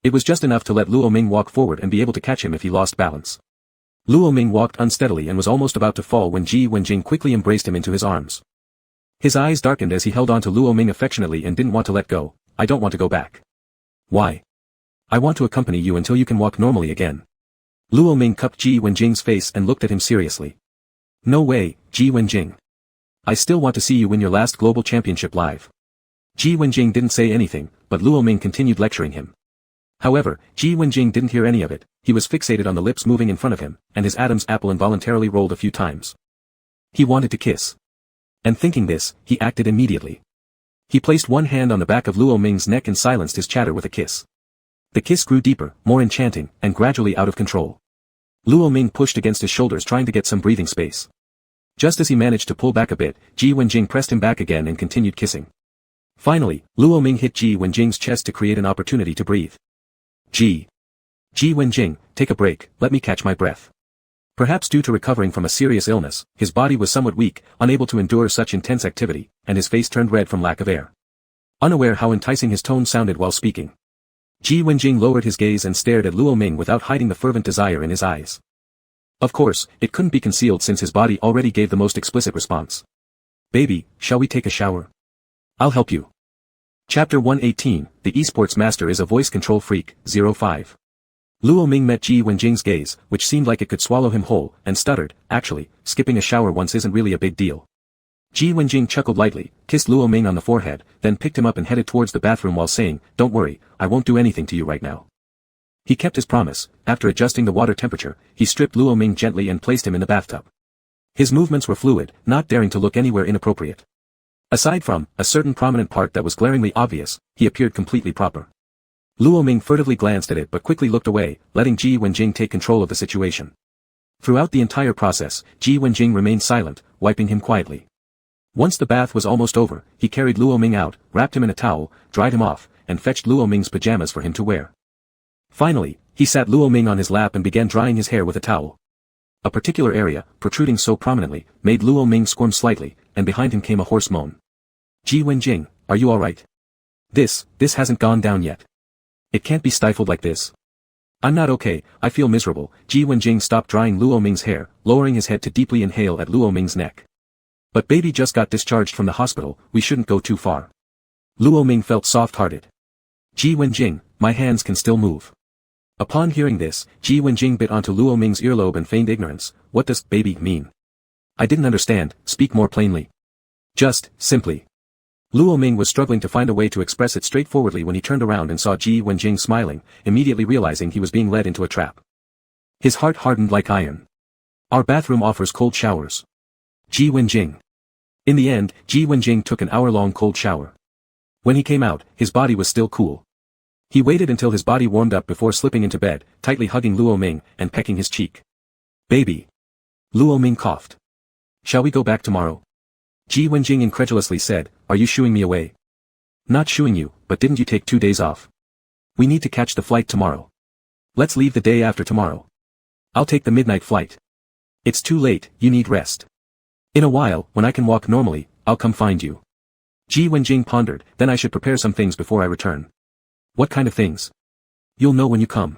It was just enough to let Luo Ming walk forward and be able to catch him if he lost balance. Luo Ming walked unsteadily and was almost about to fall when Ji Wenjing quickly embraced him into his arms. His eyes darkened as he held on to Luo Ming affectionately and didn't want to let go. "I don't want to go back." "Why?" "I want to accompany you until you can walk normally again." Luo Ming cupped Ji Wenjing's face and looked at him seriously. "No way, Ji Wenjing. I still want to see you win your last global championship live." Ji Wenjing didn't say anything, but Luo Ming continued lecturing him. However, Ji Wenjing didn't hear any of it, he was fixated on the lips moving in front of him, and his Adam's apple involuntarily rolled a few times. He wanted to kiss. And thinking this, he acted immediately. He placed one hand on the back of Luo Ming's neck and silenced his chatter with a kiss. The kiss grew deeper, more enchanting, and gradually out of control. Luo Ming pushed against his shoulders trying to get some breathing space. Just as he managed to pull back a bit, Ji Wenjing pressed him back again and continued kissing. Finally, Luo Ming hit Ji Wenjing's chest to create an opportunity to breathe. Ji Wenjing, take a break, let me catch my breath. Perhaps due to recovering from a serious illness, his body was somewhat weak, unable to endure such intense activity, and his face turned red from lack of air. Unaware how enticing his tone sounded while speaking, Ji Wenjing lowered his gaze and stared at Luo Ming without hiding the fervent desire in his eyes. Of course, it couldn't be concealed since his body already gave the most explicit response. Baby, shall we take a shower? I'll help you. Chapter 118, The Esports Master is a Voice Control Freak, 05. Luo Ming met Ji Wenjing's gaze, which seemed like it could swallow him whole, and stuttered, actually, skipping a shower once isn't really a big deal. Ji Wenjing chuckled lightly, kissed Luo Ming on the forehead, then picked him up and headed towards the bathroom while saying, don't worry, I won't do anything to you right now. He kept his promise. After adjusting the water temperature, he stripped Luo Ming gently and placed him in the bathtub. His movements were fluid, not daring to look anywhere inappropriate. Aside from a certain prominent part that was glaringly obvious, he appeared completely proper. Luo Ming furtively glanced at it but quickly looked away, letting Ji Wenjing take control of the situation. Throughout the entire process, Ji Wenjing remained silent, wiping him quietly. Once the bath was almost over, he carried Luo Ming out, wrapped him in a towel, dried him off, and fetched Luo Ming's pajamas for him to wear. Finally, he sat Luo Ming on his lap and began drying his hair with a towel. A particular area, protruding so prominently, made Luo Ming squirm slightly, and behind him came a hoarse moan. Ji Wenjing, are you alright? This hasn't gone down yet. It can't be stifled like this. I'm not okay, I feel miserable. Ji Wenjing stopped drying Luo Ming's hair, lowering his head to deeply inhale at Luo Ming's neck. But baby just got discharged from the hospital, we shouldn't go too far. Luo Ming felt soft-hearted. Ji Wenjing, my hands can still move. Upon hearing this, Ji Wenjing bit onto Luo Ming's earlobe and feigned ignorance. What does baby mean? I didn't understand, speak more plainly. Just, simply. Luo Ming was struggling to find a way to express it straightforwardly when he turned around and saw Ji Wenjing smiling, immediately realizing he was being led into a trap. His heart hardened like iron. Our bathroom offers cold showers. Ji Wenjing. In the end, Ji Wenjing took an hour-long cold shower. When he came out, his body was still cool. He waited until his body warmed up before slipping into bed, tightly hugging Luo Ming, and pecking his cheek. Baby. Luo Ming coughed. Shall we go back tomorrow? Ji Wenjing incredulously said, are you shooing me away? Not shooing you, but didn't you take 2 days off? We need to catch the flight tomorrow. Let's leave the day after tomorrow. I'll take the midnight flight. It's too late, you need rest. In a while, when I can walk normally, I'll come find you. Ji Wenjing pondered, then I should prepare some things before I return. What kind of things? You'll know when you come.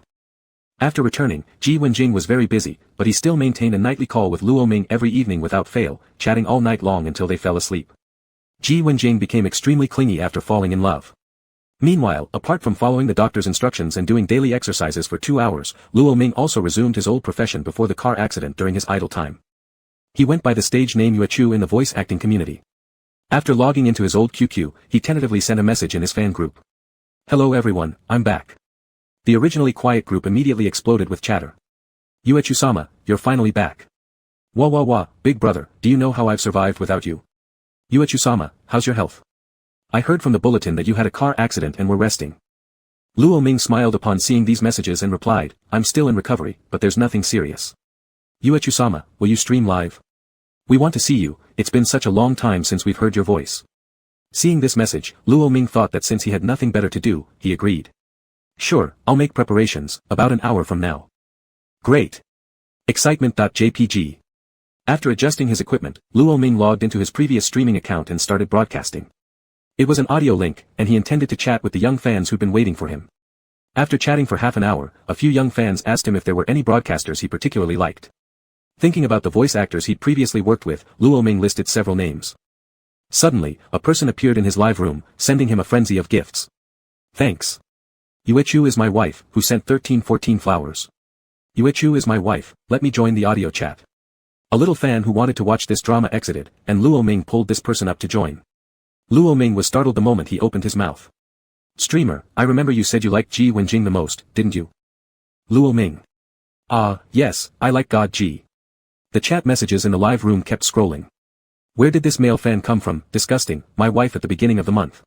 After returning, Ji Wenjing was very busy, but he still maintained a nightly call with Luo Ming every evening without fail, chatting all night long until they fell asleep. Ji Wenjing became extremely clingy after falling in love. Meanwhile, apart from following the doctor's instructions and doing daily exercises for 2 hours, Luo Ming also resumed his old profession before the car accident during his idle time. He went by the stage name Yuechu in the voice acting community. After logging into his old QQ, he tentatively sent a message in his fan group. Hello everyone, I'm back. The originally quiet group immediately exploded with chatter. Yuechu-sama, you're finally back. Wah wah wah, big brother, do you know how I've survived without you? Yuechu-sama, how's your health? I heard from the bulletin that you had a car accident and were resting. Luo Ming smiled upon seeing these messages and replied, I'm still in recovery, but there's nothing serious. Yuechu-sama, will you stream live? We want to see you, it's been such a long time since we've heard your voice. Seeing this message, Luo Ming thought that since he had nothing better to do, he agreed. Sure, I'll make preparations, about an hour from now. Great. Excitement.jpg. After adjusting his equipment, Luo Ming logged into his previous streaming account and started broadcasting. It was an audio link, and he intended to chat with the young fans who'd been waiting for him. After chatting for half an hour, a few young fans asked him if there were any broadcasters he particularly liked. Thinking about the voice actors he'd previously worked with, Luo Ming listed several names. Suddenly, a person appeared in his live room, sending him a frenzy of gifts. Thanks. Yuechu is my wife, who sent 1314 flowers. Yuechu is my wife, let me join the audio chat. A little fan who wanted to watch this drama exited, and Luo Ming pulled this person up to join. Luo Ming was startled the moment he opened his mouth. Streamer, I remember you said you liked Ji Wenjing the most, didn't you? Luo Ming. Yes, I like God Ji. The chat messages in the live room kept scrolling. Where did this male fan come from? Disgusting, my wife at the beginning of the month.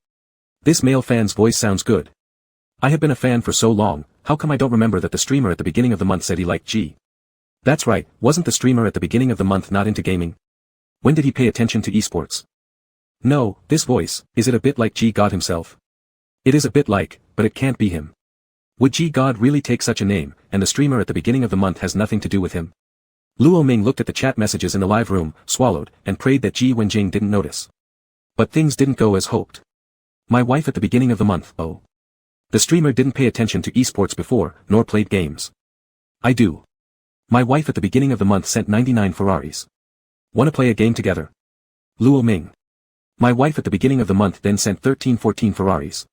This male fan's voice sounds good. I have been a fan for so long, how come I don't remember that the streamer at the beginning of the month said he liked Ji? That's right, wasn't the streamer at the beginning of the month not into gaming? When did he pay attention to esports? No, this voice, is it a bit like G God himself? It is a bit like, but it can't be him. Would G God really take such a name, and the streamer at the beginning of the month has nothing to do with him? Luo Ming looked at the chat messages in the live room, swallowed, and prayed that Ji Wenjing didn't notice. But things didn't go as hoped. My wife at the beginning of the month, oh. The streamer didn't pay attention to esports before, nor played games. I do. My wife at the beginning of the month sent 99 Ferraris. Wanna play a game together? Luo Ming. My wife at the beginning of the month then sent 13-14 Ferraris.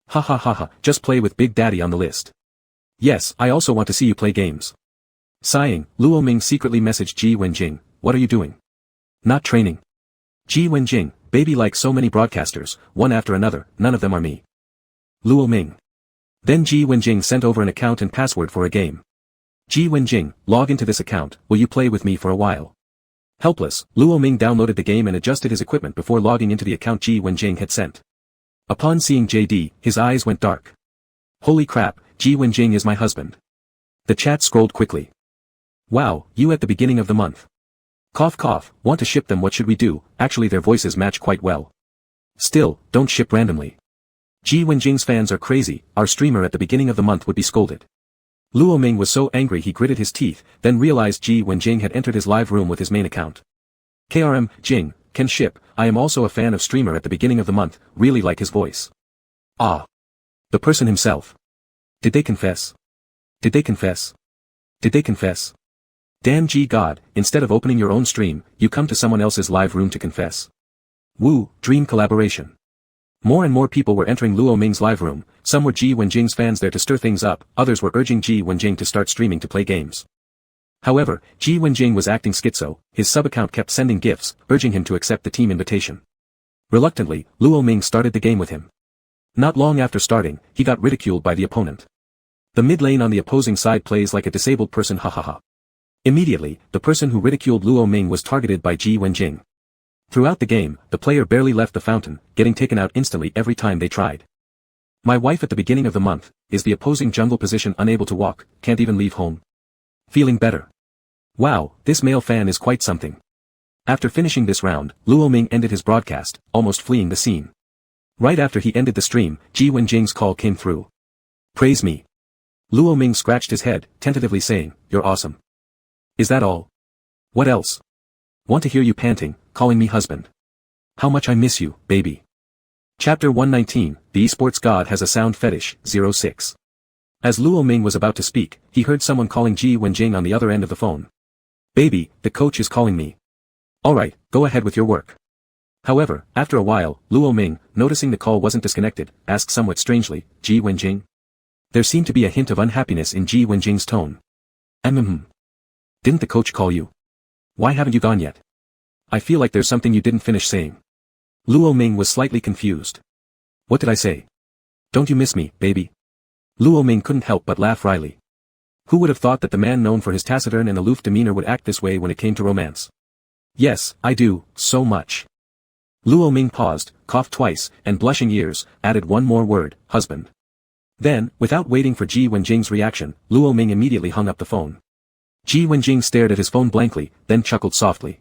Ha ha ha ha, just play with Big Daddy on the list. Yes, I also want to see you play games. Sighing, Luo Ming secretly messaged Ji Wenjing, what are you doing? Not training. Ji Wenjing, baby, like so many broadcasters, one after another, none of them are me. Luo Ming. Then Ji Wenjing sent over an account and password for a game. Ji Wenjing, log into this account, will you play with me for a while? Helpless, Luo Ming downloaded the game and adjusted his equipment before logging into the account Ji Wenjing had sent. Upon seeing JD, his eyes went dark. Holy crap, Ji Wenjing is my husband. The chat scrolled quickly. Wow, you at the beginning of the month. Cough cough, want to ship them, what should we do? Actually their voices match quite well. Still, don't ship randomly. Ji Wenjing's fans are crazy, our streamer at the beginning of the month would be scolded. Luo Ming was so angry he gritted his teeth, then realized Ji Wenjing had entered his live room with his main account. KRM, Jing, can ship, I am also a fan of streamer at the beginning of the month, really like his voice. Ah. The person himself. Did they confess? Did they confess? Did they confess? Damn G God, instead of opening your own stream, you come to someone else's live room to confess. Woo, dream collaboration. More and more people were entering Luo Ming's live room, some were Ji Wenjing's fans there to stir things up, others were urging Ji Wenjing to start streaming to play games. However, Ji Wenjing was acting schizo, his sub-account kept sending gifts, urging him to accept the team invitation. Reluctantly, Luo Ming started the game with him. Not long after starting, he got ridiculed by the opponent. The mid lane on the opposing side plays like a disabled person, ha ha ha. Immediately, the person who ridiculed Luo Ming was targeted by Ji Wenjing. Throughout the game, the player barely left the fountain, getting taken out instantly every time they tried. My wife at the beginning of the month, is the opposing jungle position unable to walk, can't even leave home. Feeling better. Wow, this male fan is quite something. After finishing this round, Luo Ming ended his broadcast, almost fleeing the scene. Right after he ended the stream, Ji Wenjing's call came through. Praise me. Luo Ming scratched his head, tentatively saying, you're awesome. Is that all? What else? Want to hear you panting, calling me husband. How much I miss you, baby. Chapter 119, The Esports God Has a Sound Fetish, 06. As Luo Ming was about to speak, he heard someone calling Ji Wenjing on the other end of the phone. Baby, the coach is calling me. Alright, go ahead with your work. However, after a while, Luo Ming, noticing the call wasn't disconnected, asked somewhat strangely, Ji Wenjing? There seemed to be a hint of unhappiness in Ji Wenjing's tone. Didn't the coach call you? Why haven't you gone yet? I feel like there's something you didn't finish saying. Luo Ming was slightly confused. What did I say? Don't you miss me, baby? Luo Ming couldn't help but laugh wryly. Who would have thought that the man known for his taciturn and aloof demeanor would act this way when it came to romance? Yes, I do, so much. Luo Ming paused, coughed twice, and blushing ears, added one more word, husband. Then, without waiting for Ji Wenjing's reaction, Luo Ming immediately hung up the phone. Ji Wenjing stared at his phone blankly, then chuckled softly.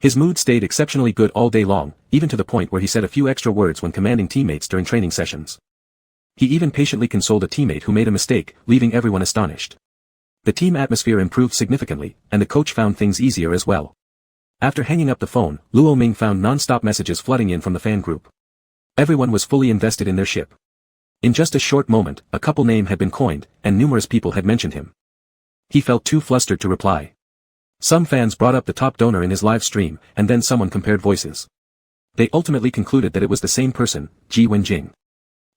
His mood stayed exceptionally good all day long, even to the point where he said a few extra words when commanding teammates during training sessions. He even patiently consoled a teammate who made a mistake, leaving everyone astonished. The team atmosphere improved significantly, and the coach found things easier as well. After hanging up the phone, Luo Ming found non-stop messages flooding in from the fan group. Everyone was fully invested in their ship. In just a short moment, a couple name had been coined, and numerous people had mentioned him. He felt too flustered to reply. Some fans brought up the top donor in his live stream, and then someone compared voices. They ultimately concluded that it was the same person, Ji Wenjing.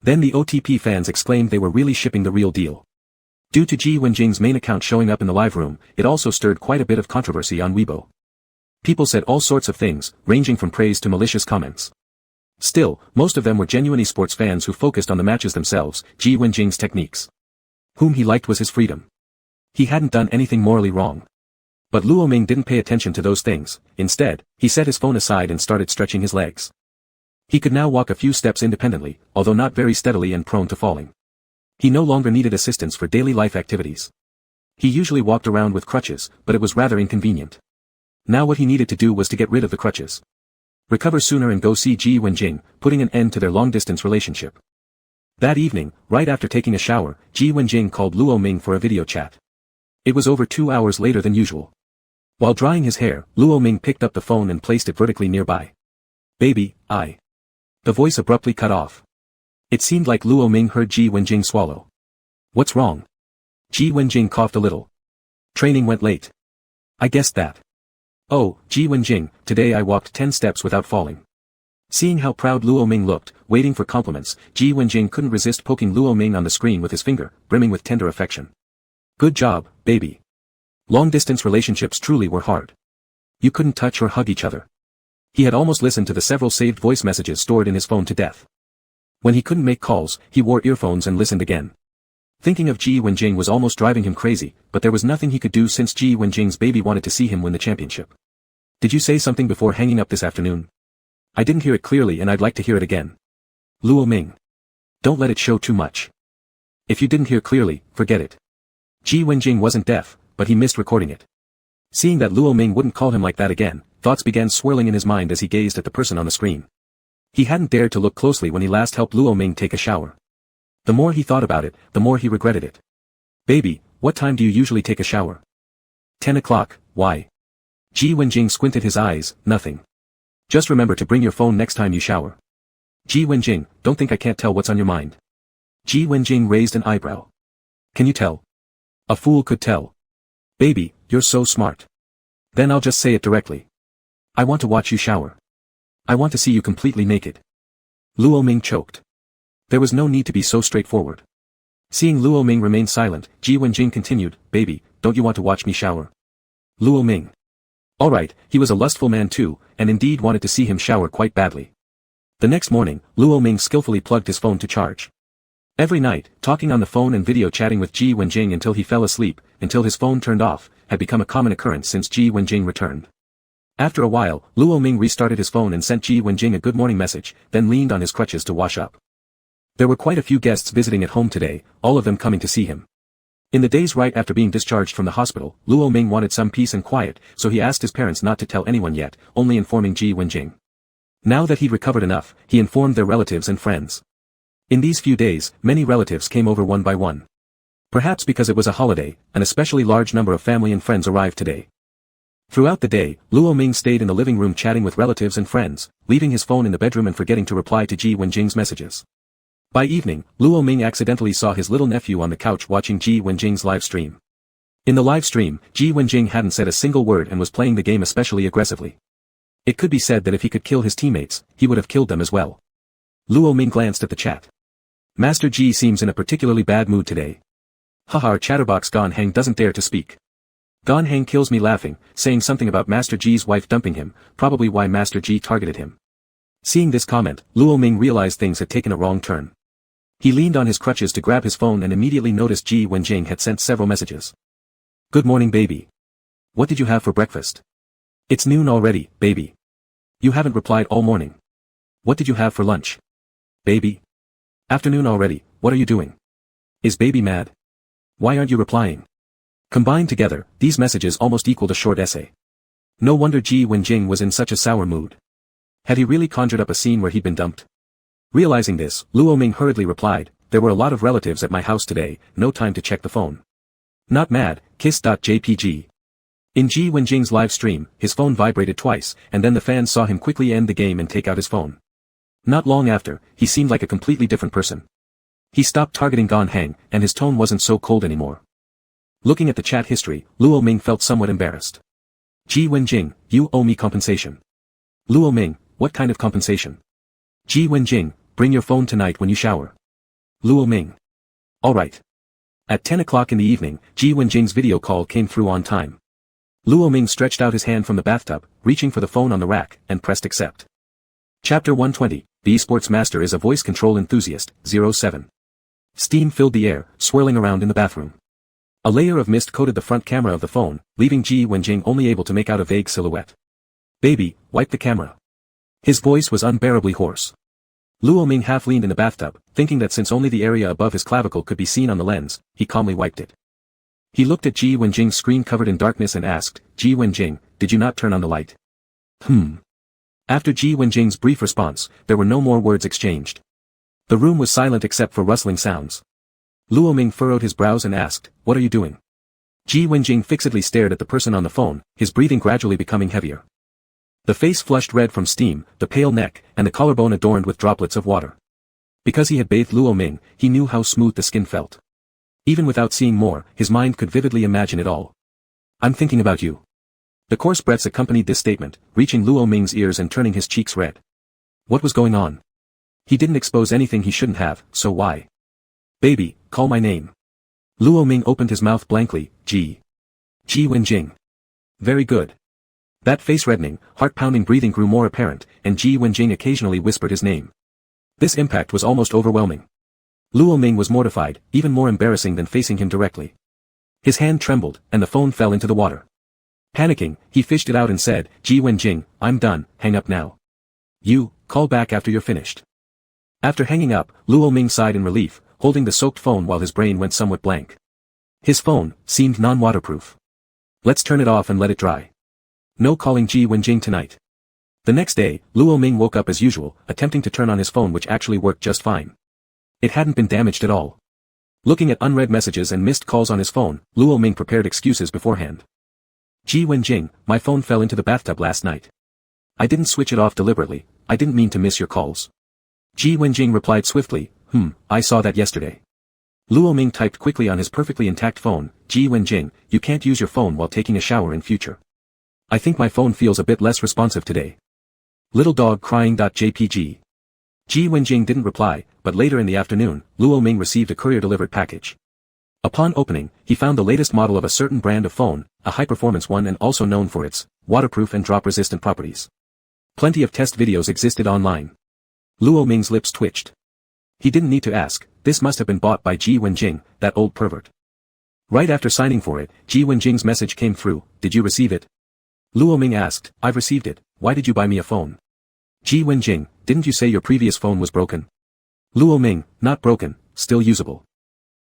Then the OTP fans exclaimed they were really shipping the real deal. Due to Ji Wenjing's main account showing up in the live room, it also stirred quite a bit of controversy on Weibo. People said all sorts of things, ranging from praise to malicious comments. Still, most of them were genuine esports fans who focused on the matches themselves, Ji Wenjing's techniques. Whom he liked was his freedom. He hadn't done anything morally wrong. But Luo Ming didn't pay attention to those things. Instead, he set his phone aside and started stretching his legs. He could now walk a few steps independently, although not very steadily and prone to falling. He no longer needed assistance for daily life activities. He usually walked around with crutches, but it was rather inconvenient. Now what he needed to do was to get rid of the crutches. Recover sooner and go see Ji Wenjing, putting an end to their long-distance relationship. That evening, right after taking a shower, Ji Wenjing called Luo Ming for a video chat. It was over 2 hours later than usual. While drying his hair, Luo Ming picked up the phone and placed it vertically nearby. "Baby, I." The voice abruptly cut off. It seemed like Luo Ming heard Ji Wenjing swallow. "What's wrong?" Ji Wenjing coughed a little. "Training went late." "I guessed that." "Oh, Ji Wenjing, today I walked 10 steps without falling." Seeing how proud Luo Ming looked, waiting for compliments, Ji Wenjing couldn't resist poking Luo Ming on the screen with his finger, brimming with tender affection. "Good job, baby. Long-distance relationships truly were hard. You couldn't touch or hug each other." He had almost listened to the several saved voice messages stored in his phone to death. When he couldn't make calls, he wore earphones and listened again. Thinking of Ji Wenjing was almost driving him crazy, but there was nothing he could do since Ji Wenjing's baby wanted to see him win the championship. "Did you say something before hanging up this afternoon? I didn't hear it clearly and I'd like to hear it again." "Luo Ming. Don't let it show too much. If you didn't hear clearly, forget it." Ji Wenjing wasn't deaf, but he missed recording it. Seeing that Luo Ming wouldn't call him like that again, thoughts began swirling in his mind as he gazed at the person on the screen. He hadn't dared to look closely when he last helped Luo Ming take a shower. The more he thought about it, the more he regretted it. "Baby, what time do you usually take a shower?" 10 o'clock, why?" Ji Wenjing squinted his eyes, "Nothing. Just remember to bring your phone next time you shower." "Ji Wenjing, don't think I can't tell what's on your mind." Ji Wenjing raised an eyebrow. "Can you tell?" "A fool could tell." "Baby, you're so smart." "Then I'll just say it directly. I want to watch you shower. I want to see you completely naked." Luo Ming choked. There was no need to be so straightforward. Seeing Luo Ming remain silent, Ji Wenjing continued, "Baby, don't you want to watch me shower?" Luo Ming. Alright, he was a lustful man too, and indeed wanted to see him shower quite badly. The next morning, Luo Ming skillfully plugged his phone to charge. Every night, talking on the phone and video chatting with Ji Wenjing until he fell asleep, until his phone turned off, had become a common occurrence since Ji Wenjing returned. After a while, Luo Ming restarted his phone and sent Ji Wenjing a good morning message, then leaned on his crutches to wash up. There were quite a few guests visiting at home today, all of them coming to see him. In the days right after being discharged from the hospital, Luo Ming wanted some peace and quiet, so he asked his parents not to tell anyone yet, only informing Ji Wenjing. Now that he'd recovered enough, he informed their relatives and friends. In these few days, many relatives came over one by one. Perhaps because it was a holiday, an especially large number of family and friends arrived today. Throughout the day, Luo Ming stayed in the living room chatting with relatives and friends, leaving his phone in the bedroom and forgetting to reply to Ji Wenjing's messages. By evening, Luo Ming accidentally saw his little nephew on the couch watching Ji Wenjing's live stream. In the live stream, Ji Wenjing hadn't said a single word and was playing the game especially aggressively. It could be said that if he could kill his teammates, he would have killed them as well. Luo Ming glanced at the chat. Master Ji seems in a particularly bad mood today. Haha, our chatterbox Gan Heng doesn't dare to speak. Gan Heng kills me laughing, saying something about Master Ji's wife dumping him, probably why Master Ji targeted him. Seeing this comment, Luo Ming realized things had taken a wrong turn. He leaned on his crutches to grab his phone and immediately noticed Ji Wenjing had sent several messages. "Good morning, baby. What did you have for breakfast? It's noon already, baby. You haven't replied all morning. What did you have for lunch? Baby. Afternoon already, what are you doing? Is baby mad? Why aren't you replying?" Combined together, these messages almost equaled a short essay. No wonder Ji Wenjing was in such a sour mood. Had he really conjured up a scene where he'd been dumped? Realizing this, Luo Ming hurriedly replied, "There were a lot of relatives at my house today, no time to check the phone. Not mad, kiss.jpg. In Ji Wenjing's live stream, his phone vibrated twice, and then the fans saw him quickly end the game and take out his phone. Not long after, he seemed like a completely different person. He stopped targeting Gan Heng, and his tone wasn't so cold anymore. Looking at the chat history, Luo Ming felt somewhat embarrassed. Ji Wenjing, you owe me compensation. Luo Ming, what kind of compensation? Ji Wenjing, bring your phone tonight when you shower. Luo Ming. Alright. At 10 o'clock in the evening, Ji Wenjing's video call came through on time. Luo Ming stretched out his hand from the bathtub, reaching for the phone on the rack, and pressed accept. Chapter 120, The Esports Master is a Voice Control Enthusiast, 07. Steam filled the air, swirling around in the bathroom. A layer of mist coated the front camera of the phone, leaving Ji Wenjing only able to make out a vague silhouette. "Baby, wipe the camera." His voice was unbearably hoarse. Luo Ming half leaned in the bathtub, thinking that since only the area above his clavicle could be seen on the lens, he calmly wiped it. He looked at Ji Wenjing's screen covered in darkness and asked, Ji Wenjing, did you not turn on the light? After Ji Wenjing's brief response, there were no more words exchanged. The room was silent except for rustling sounds. Luo Ming furrowed his brows and asked, what are you doing? Ji Wenjing fixedly stared at the person on the phone, his breathing gradually becoming heavier. The face flushed red from steam, the pale neck, and the collarbone adorned with droplets of water. Because he had bathed Luo Ming, he knew how smooth the skin felt. Even without seeing more, his mind could vividly imagine it all. I'm thinking about you. The coarse breaths accompanied this statement, reaching Luo Ming's ears and turning his cheeks red. What was going on? He didn't expose anything he shouldn't have, so why? Baby, call my name. Luo Ming opened his mouth blankly, Ji Wenjing. Very good. That face-reddening, heart-pounding breathing grew more apparent, and Ji Wenjing occasionally whispered his name. This impact was almost overwhelming. Luo Ming was mortified, even more embarrassing than facing him directly. His hand trembled, and the phone fell into the water. Panicking, he fished it out and said, Ji Wenjing, I'm done, hang up now. You, call back after you're finished. After hanging up, Luo Ming sighed in relief, holding the soaked phone while his brain went somewhat blank. His phone seemed non-waterproof. Let's turn it off and let it dry. No calling Ji Wenjing tonight. The next day, Luo Ming woke up as usual, attempting to turn on his phone which actually worked just fine. It hadn't been damaged at all. Looking at unread messages and missed calls on his phone, Luo Ming prepared excuses beforehand. Ji Wenjing, my phone fell into the bathtub last night. I didn't switch it off deliberately, I didn't mean to miss your calls. Ji Wenjing replied swiftly, I saw that yesterday. Luo Ming typed quickly on his perfectly intact phone, Ji Wenjing, you can't use your phone while taking a shower in future. I think my phone feels a bit less responsive today. Little dog crying.jpg. Ji Wenjing didn't reply, but later in the afternoon, Luo Ming received a courier-delivered package. Upon opening, he found the latest model of a certain brand of phone, a high-performance one and also known for its waterproof and drop-resistant properties. Plenty of test videos existed online. Luo Ming's lips twitched. He didn't need to ask, this must have been bought by Ji Wenjing, that old pervert. Right after signing for it, Ji Wenjing's message came through, did you receive it? Luo Ming asked, I've received it, why did you buy me a phone? Ji Wenjing, didn't you say your previous phone was broken? Luo Ming, not broken, still usable.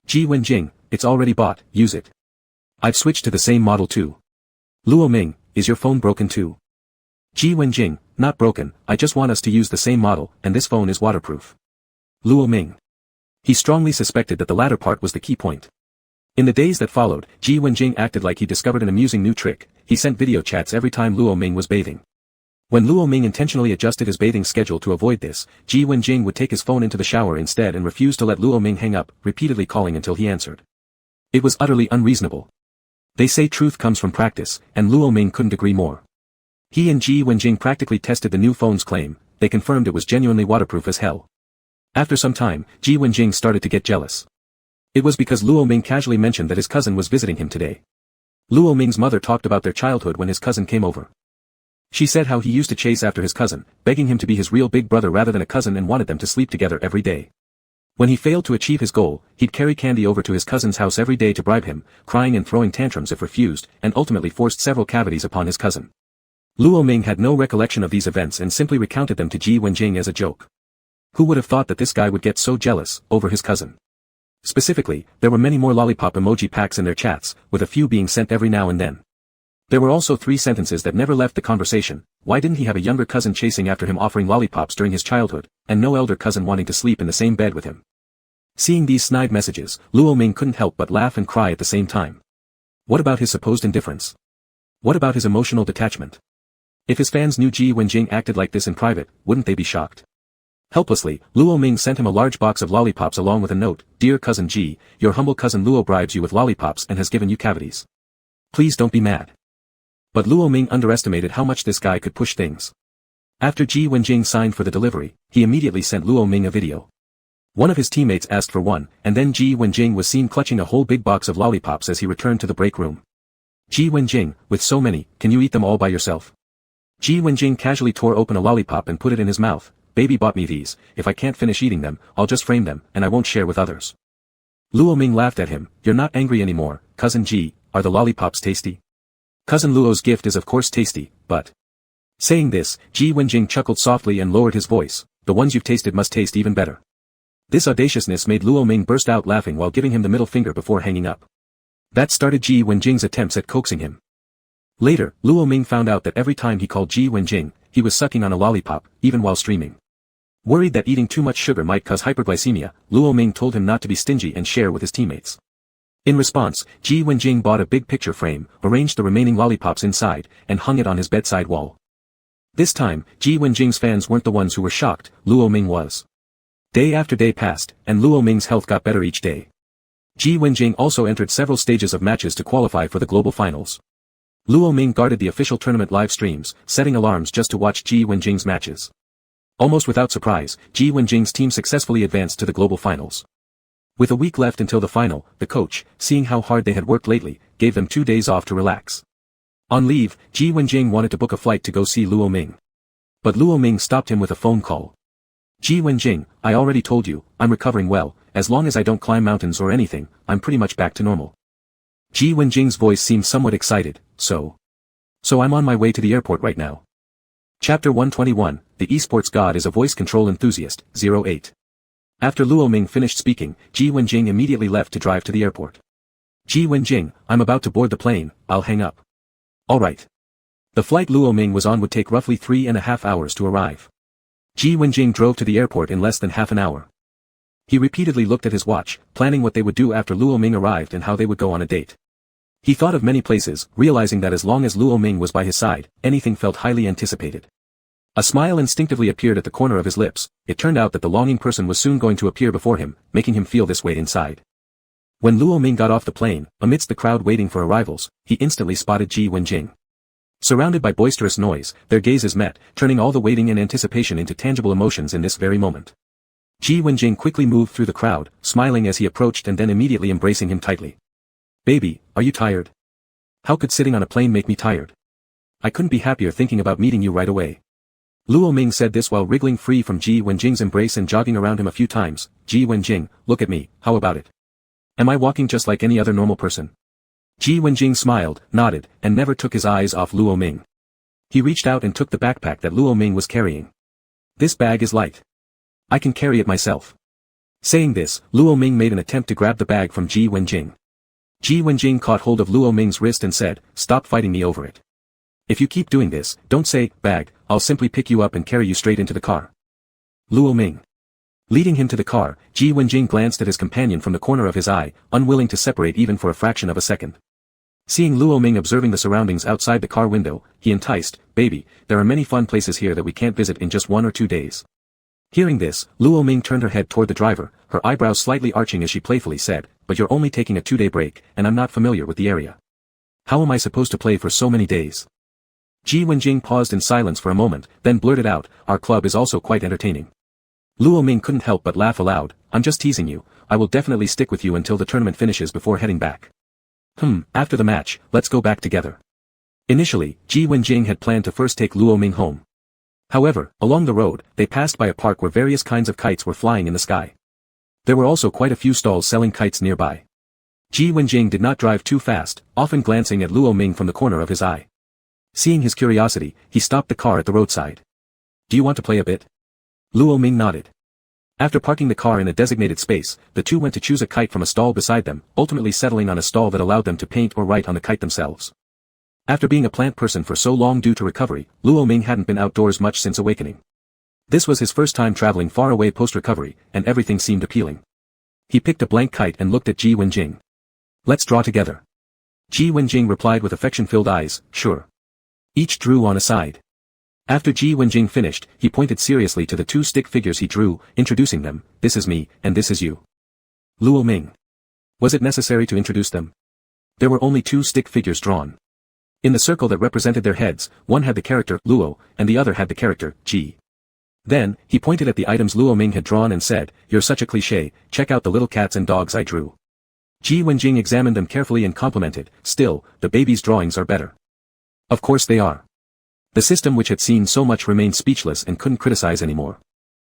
Ji Wenjing, it's already bought, use it. I've switched to the same model too. Luo Ming, is your phone broken too? Ji Wenjing, not broken, I just want us to use the same model, and this phone is waterproof. Luo Ming. He strongly suspected that the latter part was the key point. In the days that followed, Ji Wenjing acted like he discovered an amusing new trick, he sent video chats every time Luo Ming was bathing. When Luo Ming intentionally adjusted his bathing schedule to avoid this, Ji Wenjing would take his phone into the shower instead and refuse to let Luo Ming hang up, repeatedly calling until he answered. It was utterly unreasonable. They say truth comes from practice, and Luo Ming couldn't agree more. He and Ji Wenjing practically tested the new phone's claim, they confirmed it was genuinely waterproof as hell. After some time, Ji Wenjing started to get jealous. It was because Luo Ming casually mentioned that his cousin was visiting him today. Luo Ming's mother talked about their childhood when his cousin came over. She said how he used to chase after his cousin, begging him to be his real big brother rather than a cousin and wanted them to sleep together every day. When he failed to achieve his goal, he'd carry candy over to his cousin's house every day to bribe him, crying and throwing tantrums if refused, and ultimately forced several cavities upon his cousin. Luo Ming had no recollection of these events and simply recounted them to Ji Wenjing as a joke. Who would have thought that this guy would get so jealous over his cousin? Specifically, there were many more lollipop emoji packs in their chats, with a few being sent every now and then. There were also 3 sentences that never left the conversation. Why didn't he have a younger cousin chasing after him offering lollipops during his childhood, and no elder cousin wanting to sleep in the same bed with him? Seeing these snide messages, Luo Ming couldn't help but laugh and cry at the same time. What about his supposed indifference? What about his emotional detachment? If his fans knew Ji Wenjing acted like this in private, wouldn't they be shocked? Helplessly, Luo Ming sent him a large box of lollipops along with a note, Dear Cousin Ji, your humble cousin Luo bribes you with lollipops and has given you cavities. Please don't be mad. But Luo Ming underestimated how much this guy could push things. After Ji Wenjing signed for the delivery, he immediately sent Luo Ming a video. One of his teammates asked for one, and then Ji Wenjing was seen clutching a whole big box of lollipops as he returned to the break room. Ji Wenjing, with so many, can you eat them all by yourself? Ji Wenjing casually tore open a lollipop and put it in his mouth. Baby bought me these, if I can't finish eating them, I'll just frame them, and I won't share with others. Luo Ming laughed at him, you're not angry anymore, Cousin Ji, are the lollipops tasty? Cousin Luo's gift is of course tasty, but... Saying this, Ji Wenjing chuckled softly and lowered his voice, the ones you've tasted must taste even better. This audaciousness made Luo Ming burst out laughing while giving him the middle finger before hanging up. That started Ji Wenjing's attempts at coaxing him. Later, Luo Ming found out that every time he called Ji Wenjing, he was sucking on a lollipop, even while streaming. Worried that eating too much sugar might cause hyperglycemia, Luo Ming told him not to be stingy and share with his teammates. In response, Ji Wenjing bought a big picture frame, arranged the remaining lollipops inside, and hung it on his bedside wall. This time, Ji Wenjing's fans weren't the ones who were shocked, Luo Ming was. Day after day passed, and Luo Ming's health got better each day. Ji Wenjing also entered several stages of matches to qualify for the global finals. Luo Ming guarded the official tournament live streams, setting alarms just to watch Ji Wenjing's matches. Almost without surprise, Ji Wenjing's team successfully advanced to the global finals. With a week left until the final, the coach, seeing how hard they had worked lately, gave them 2 days off to relax. On leave, Ji Wenjing wanted to book a flight to go see Luo Ming. But Luo Ming stopped him with a phone call. Ji Wenjing, I already told you, I'm recovering well, as long as I don't climb mountains or anything, I'm pretty much back to normal. Ji Wenjing's voice seemed somewhat excited, so I'm on my way to the airport right now. Chapter 121, The Esports God is a Voice Control Enthusiast, 08. After Luo Ming finished speaking, Ji Wenjing immediately left to drive to the airport. Ji Wenjing, I'm about to board the plane, I'll hang up. Alright. The flight Luo Ming was on would take roughly 3.5 hours to arrive. Ji Wenjing drove to the airport in less than half an hour. He repeatedly looked at his watch, planning what they would do after Luo Ming arrived and how they would go on a date. He thought of many places, realizing that as long as Luo Ming was by his side, anything felt highly anticipated. A smile instinctively appeared at the corner of his lips. It turned out that the longing person was soon going to appear before him, making him feel this way inside. When Luo Ming got off the plane, amidst the crowd waiting for arrivals, he instantly spotted Ji Wenjing. Surrounded by boisterous noise, their gazes met, turning all the waiting and anticipation into tangible emotions in this very moment. Ji Wenjing quickly moved through the crowd, smiling as he approached and then immediately embracing him tightly. Baby, are you tired? How could sitting on a plane make me tired? I couldn't be happier thinking about meeting you right away. Luo Ming said this while wriggling free from Ji Wenjing's embrace and jogging around him a few times. Ji Wenjing, look at me, how about it? Am I walking just like any other normal person? Ji Wenjing smiled, nodded, and never took his eyes off Luo Ming. He reached out and took the backpack that Luo Ming was carrying. This bag is light. I can carry it myself. Saying this, Luo Ming made an attempt to grab the bag from Ji Wenjing. Ji Wenjing caught hold of Luo Ming's wrist and said, stop fighting me over it. If you keep doing this, don't say, bag, I'll simply pick you up and carry you straight into the car. Luo Ming. Leading him to the car, Ji Wenjing glanced at his companion from the corner of his eye, unwilling to separate even for a fraction of a second. Seeing Luo Ming observing the surroundings outside the car window, he enticed, baby, there are many fun places here that we can't visit in just 1 or 2 days. Hearing this, Luo Ming turned her head toward the driver, her eyebrows slightly arching as she playfully said, but you're only taking a 2-day break, and I'm not familiar with the area. How am I supposed to play for so many days? Ji Wenjing paused in silence for a moment, then blurted out, our club is also quite entertaining. Luo Ming couldn't help but laugh aloud, I'm just teasing you, I will definitely stick with you until the tournament finishes before heading back. After the match, let's go back together. Initially, Ji Wenjing had planned to first take Luo Ming home. However, along the road, they passed by a park where various kinds of kites were flying in the sky. There were also quite a few stalls selling kites nearby. Ji Wenjing did not drive too fast, often glancing at Luo Ming from the corner of his eye. Seeing his curiosity, he stopped the car at the roadside. Do you want to play a bit? Luo Ming nodded. After parking the car in a designated space, the two went to choose a kite from a stall beside them, ultimately settling on a stall that allowed them to paint or write on the kite themselves. After being a plant person for so long due to recovery, Luo Ming hadn't been outdoors much since awakening. This was his first time traveling far away post-recovery, and everything seemed appealing. He picked a blank kite and looked at Ji Wenjing. Let's draw together. Ji Wenjing replied with affection-filled eyes, sure. Each drew on a side. After Ji Wenjing finished, he pointed seriously to the 2 stick figures he drew, introducing them, this is me, and this is you. Luo Ming. Was it necessary to introduce them? There were only 2 stick figures drawn. In the circle that represented their heads, one had the character, Luo, and the other had the character, Ji. Then, he pointed at the items Luo Ming had drawn and said, you're such a cliché, check out the little cats and dogs I drew. Ji Wenjing examined them carefully and complimented, still, the baby's drawings are better. Of course they are. The system which had seen so much remained speechless and couldn't criticize anymore.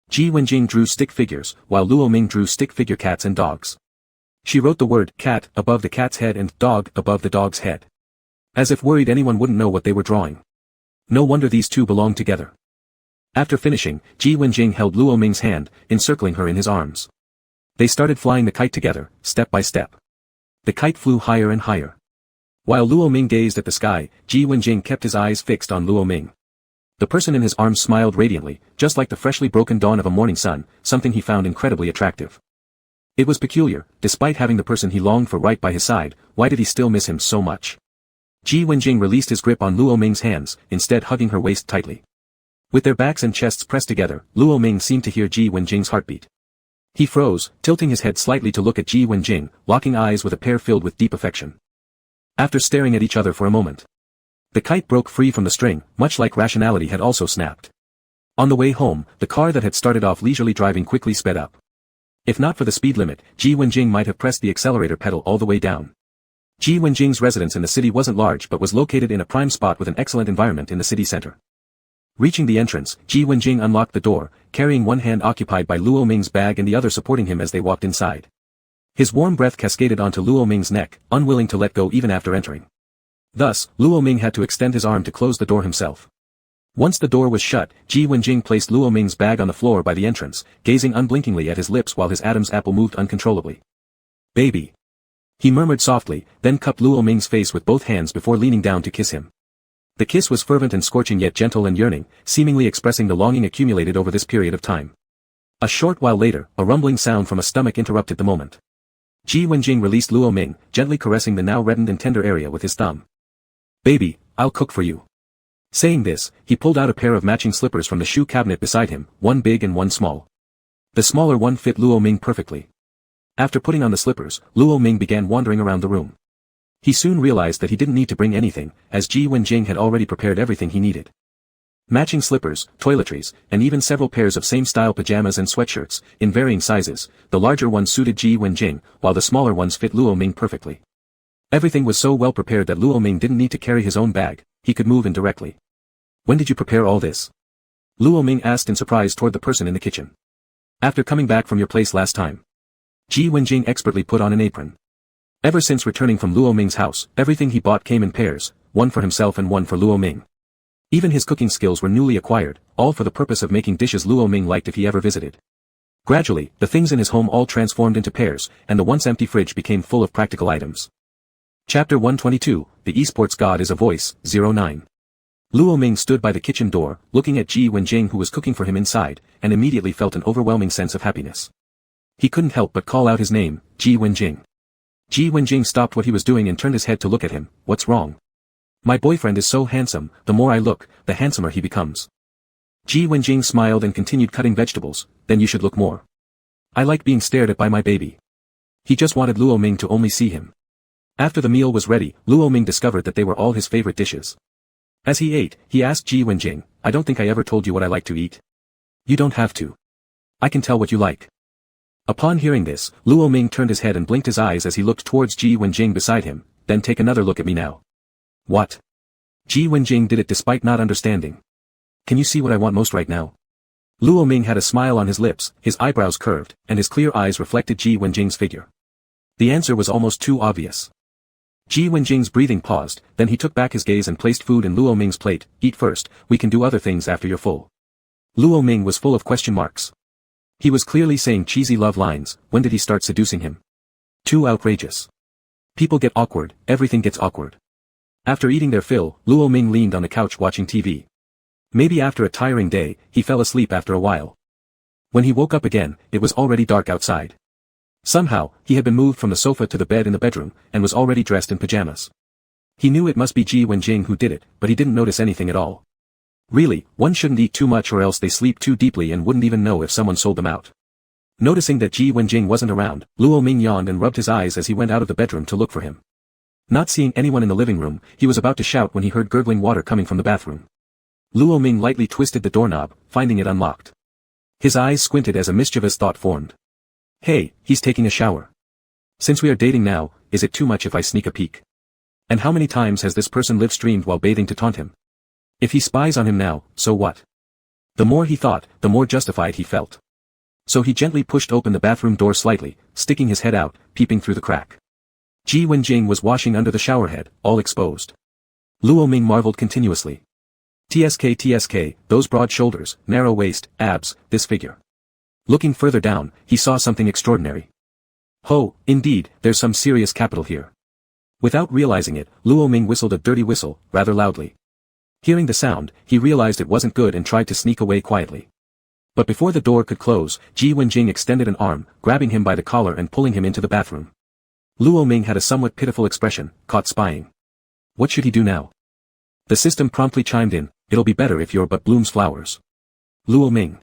Ji Wenjing drew stick figures, while Luo Ming drew stick figure cats and dogs. She wrote the word cat above the cat's head and dog above the dog's head. As if worried anyone wouldn't know what they were drawing. No wonder these two belonged together. After finishing, Ji Wenjing held Luo Ming's hand, encircling her in his arms. They started flying the kite together, step by step. The kite flew higher and higher. While Luo Ming gazed at the sky, Ji Wenjing kept his eyes fixed on Luo Ming. The person in his arms smiled radiantly, just like the freshly broken dawn of a morning sun, something he found incredibly attractive. It was peculiar, despite having the person he longed for right by his side, why did he still miss him so much? Ji Wenjing released his grip on Luo Ming's hands, instead hugging her waist tightly. With their backs and chests pressed together, Luo Ming seemed to hear Ji Wenjing's heartbeat. He froze, tilting his head slightly to look at Ji Wenjing, locking eyes with a pair filled with deep affection. After staring at each other for a moment, the kite broke free from the string, much like rationality had also snapped. On the way home, the car that had started off leisurely driving quickly sped up. If not for the speed limit, Ji Wenjing might have pressed the accelerator pedal all the way down. Ji Wenjing's residence in the city wasn't large but was located in a prime spot with an excellent environment in the city center. Reaching the entrance, Ji Wenjing unlocked the door, carrying one hand occupied by Luo Ming's bag and the other supporting him as they walked inside. His warm breath cascaded onto Luo Ming's neck, unwilling to let go even after entering. Thus, Luo Ming had to extend his arm to close the door himself. Once the door was shut, Ji Wenjing placed Luo Ming's bag on the floor by the entrance, gazing unblinkingly at his lips while his Adam's apple moved uncontrollably. "Baby," he murmured softly, then cupped Luo Ming's face with both hands before leaning down to kiss him. The kiss was fervent and scorching yet gentle and yearning, seemingly expressing the longing accumulated over this period of time. A short while later, a rumbling sound from a stomach interrupted the moment. Ji Wenjing released Luo Ming, gently caressing the now reddened and tender area with his thumb. "Baby, I'll cook for you." Saying this, he pulled out a pair of matching slippers from the shoe cabinet beside him, one big and one small. The smaller one fit Luo Ming perfectly. After putting on the slippers, Luo Ming began wandering around the room. He soon realized that he didn't need to bring anything, as Ji Wenjing had already prepared everything he needed. Matching slippers, toiletries, and even several pairs of same-style pajamas and sweatshirts, in varying sizes, the larger ones suited Ji Wenjing, while the smaller ones fit Luo Ming perfectly. Everything was so well prepared that Luo Ming didn't need to carry his own bag, he could move in directly. "When did you prepare all this?" Luo Ming asked in surprise toward the person in the kitchen. "After coming back from your place last time." Ji Wenjing expertly put on an apron. Ever since returning from Luo Ming's house, everything he bought came in pairs, one for himself and one for Luo Ming. Even his cooking skills were newly acquired, all for the purpose of making dishes Luo Ming liked if he ever visited. Gradually, the things in his home all transformed into pairs, and the once empty fridge became full of practical items. Chapter 122, The Esports God is a Voice, 09. Luo Ming stood by the kitchen door, looking at Ji Wenjing who was cooking for him inside, and immediately felt an overwhelming sense of happiness. He couldn't help but call out his name, Ji Wenjing. Ji Wenjing stopped what he was doing and turned his head to look at him. "What's wrong?" "My boyfriend is so handsome, the more I look, the handsomer he becomes." Ji Wenjing smiled and continued cutting vegetables. "Then you should look more. I like being stared at by my baby." He just wanted Luo Ming to only see him. After the meal was ready, Luo Ming discovered that they were all his favorite dishes. As he ate, he asked Ji Wenjing, "I don't think I ever told you what I like to eat." "You don't have to. I can tell what you like." Upon hearing this, Luo Ming turned his head and blinked his eyes as he looked towards Ji Wenjing beside him. "Then take another look at me now." "What?" Ji Wenjing did it despite not understanding. "Can you see what I want most right now?" Luo Ming had a smile on his lips, his eyebrows curved, and his clear eyes reflected Ji Wenjing's figure. The answer was almost too obvious. Ji Wenjing's breathing paused, then he took back his gaze and placed food in Luo Ming's plate. "Eat first, we can do other things after you're full." Luo Ming was full of question marks. He was clearly saying cheesy love lines. When did he start seducing him? Too outrageous. People get awkward, everything gets awkward. After eating their fill, Luo Ming leaned on the couch watching TV. Maybe after a tiring day, he fell asleep after a while. When he woke up again, it was already dark outside. Somehow, he had been moved from the sofa to the bed in the bedroom, and was already dressed in pajamas. He knew it must be Ji Wenjing who did it, but he didn't notice anything at all. Really, one shouldn't eat too much or else they sleep too deeply and wouldn't even know if someone sold them out. Noticing that Ji Wenjing wasn't around, Luo Ming yawned and rubbed his eyes as he went out of the bedroom to look for him. Not seeing anyone in the living room, he was about to shout when he heard gurgling water coming from the bathroom. Luo Ming lightly twisted the doorknob, finding it unlocked. His eyes squinted as a mischievous thought formed. "Hey, he's taking a shower. Since we are dating now, is it too much if I sneak a peek? And how many times has this person live-streamed while bathing to taunt him? If he spies on him now, so what?" The more he thought, the more justified he felt. So he gently pushed open the bathroom door slightly, sticking his head out, peeping through the crack. Ji Wenjing was washing under the showerhead, all exposed. Luo Ming marveled continuously. TSK, those broad shoulders, narrow waist, abs, this figure. Looking further down, he saw something extraordinary. Ho, indeed, there's some serious capital here. Without realizing it, Luo Ming whistled a dirty whistle, rather loudly. Hearing the sound, he realized it wasn't good and tried to sneak away quietly. But before the door could close, Ji Wenjing extended an arm, grabbing him by the collar and pulling him into the bathroom. Luo Ming had a somewhat pitiful expression, caught spying. What should he do now? The system promptly chimed in, it'll be better if you're but blooms flowers. Luo Ming.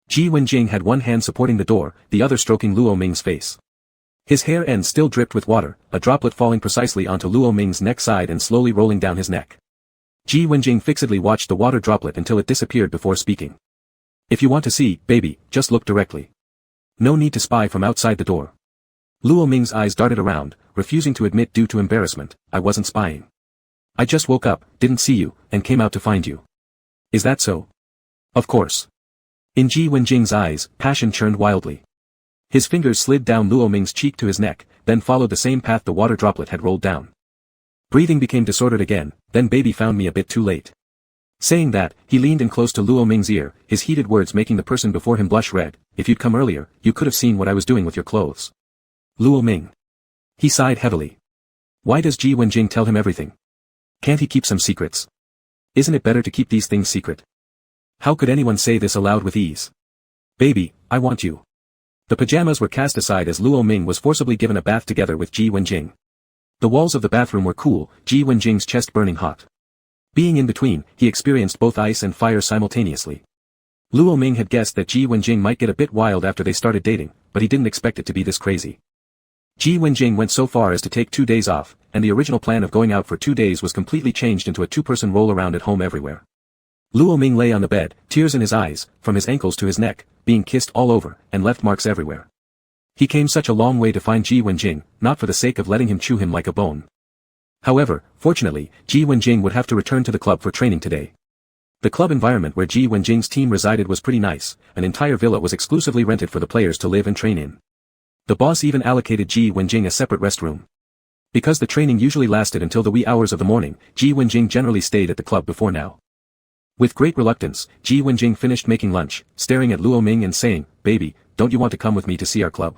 Ji Wenjing had one hand supporting the door, the other stroking Luo Ming's face. His hair ends still dripped with water, a droplet falling precisely onto Luo Ming's neck side and slowly rolling down his neck. Ji Wenjing fixedly watched the water droplet until it disappeared before speaking. If you want to see, baby, just look directly. No need to spy from outside the door. Luo Ming's eyes darted around, refusing to admit due to embarrassment, I wasn't spying. I just woke up, didn't see you, and came out to find you. Is that so? Of course. In Ji Wenjing's eyes, passion churned wildly. His fingers slid down Luo Ming's cheek to his neck, then followed the same path the water droplet had rolled down. Breathing became disordered again, then baby found me a bit too late. Saying that, he leaned in close to Luo Ming's ear, his heated words making the person before him blush red, if you'd come earlier, you could have seen what I was doing with your clothes. Luo Ming. He sighed heavily. Why does Ji Wenjing tell him everything? Can't he keep some secrets? Isn't it better to keep these things secret? How could anyone say this aloud with ease? Baby, I want you. The pajamas were cast aside as Luo Ming was forcibly given a bath together with Ji Wenjing. The walls of the bathroom were cool, Ji Wenjing's chest burning hot. Being in between, he experienced both ice and fire simultaneously. Luo Ming had guessed that Ji Wenjing might get a bit wild after they started dating, but he didn't expect it to be this crazy. Ji Wenjing went so far as to take 2 days off, and the original plan of going out for 2 days was completely changed into a two-person roll-around at home everywhere. Luo Ming lay on the bed, tears in his eyes, from his ankles to his neck, being kissed all over, and left marks everywhere. He came such a long way to find Ji Wenjing, not for the sake of letting him chew him like a bone. However, fortunately, Ji Wenjing would have to return to the club for training today. The club environment where Ji Wenjing's team resided was pretty nice, an entire villa was exclusively rented for the players to live and train in. The boss even allocated Ji Wenjing a separate restroom. Because the training usually lasted until the wee hours of the morning, Ji Wenjing generally stayed at the club before now. With great reluctance, Ji Wenjing finished making lunch, staring at Luo Ming and saying, baby, don't you want to come with me to see our club?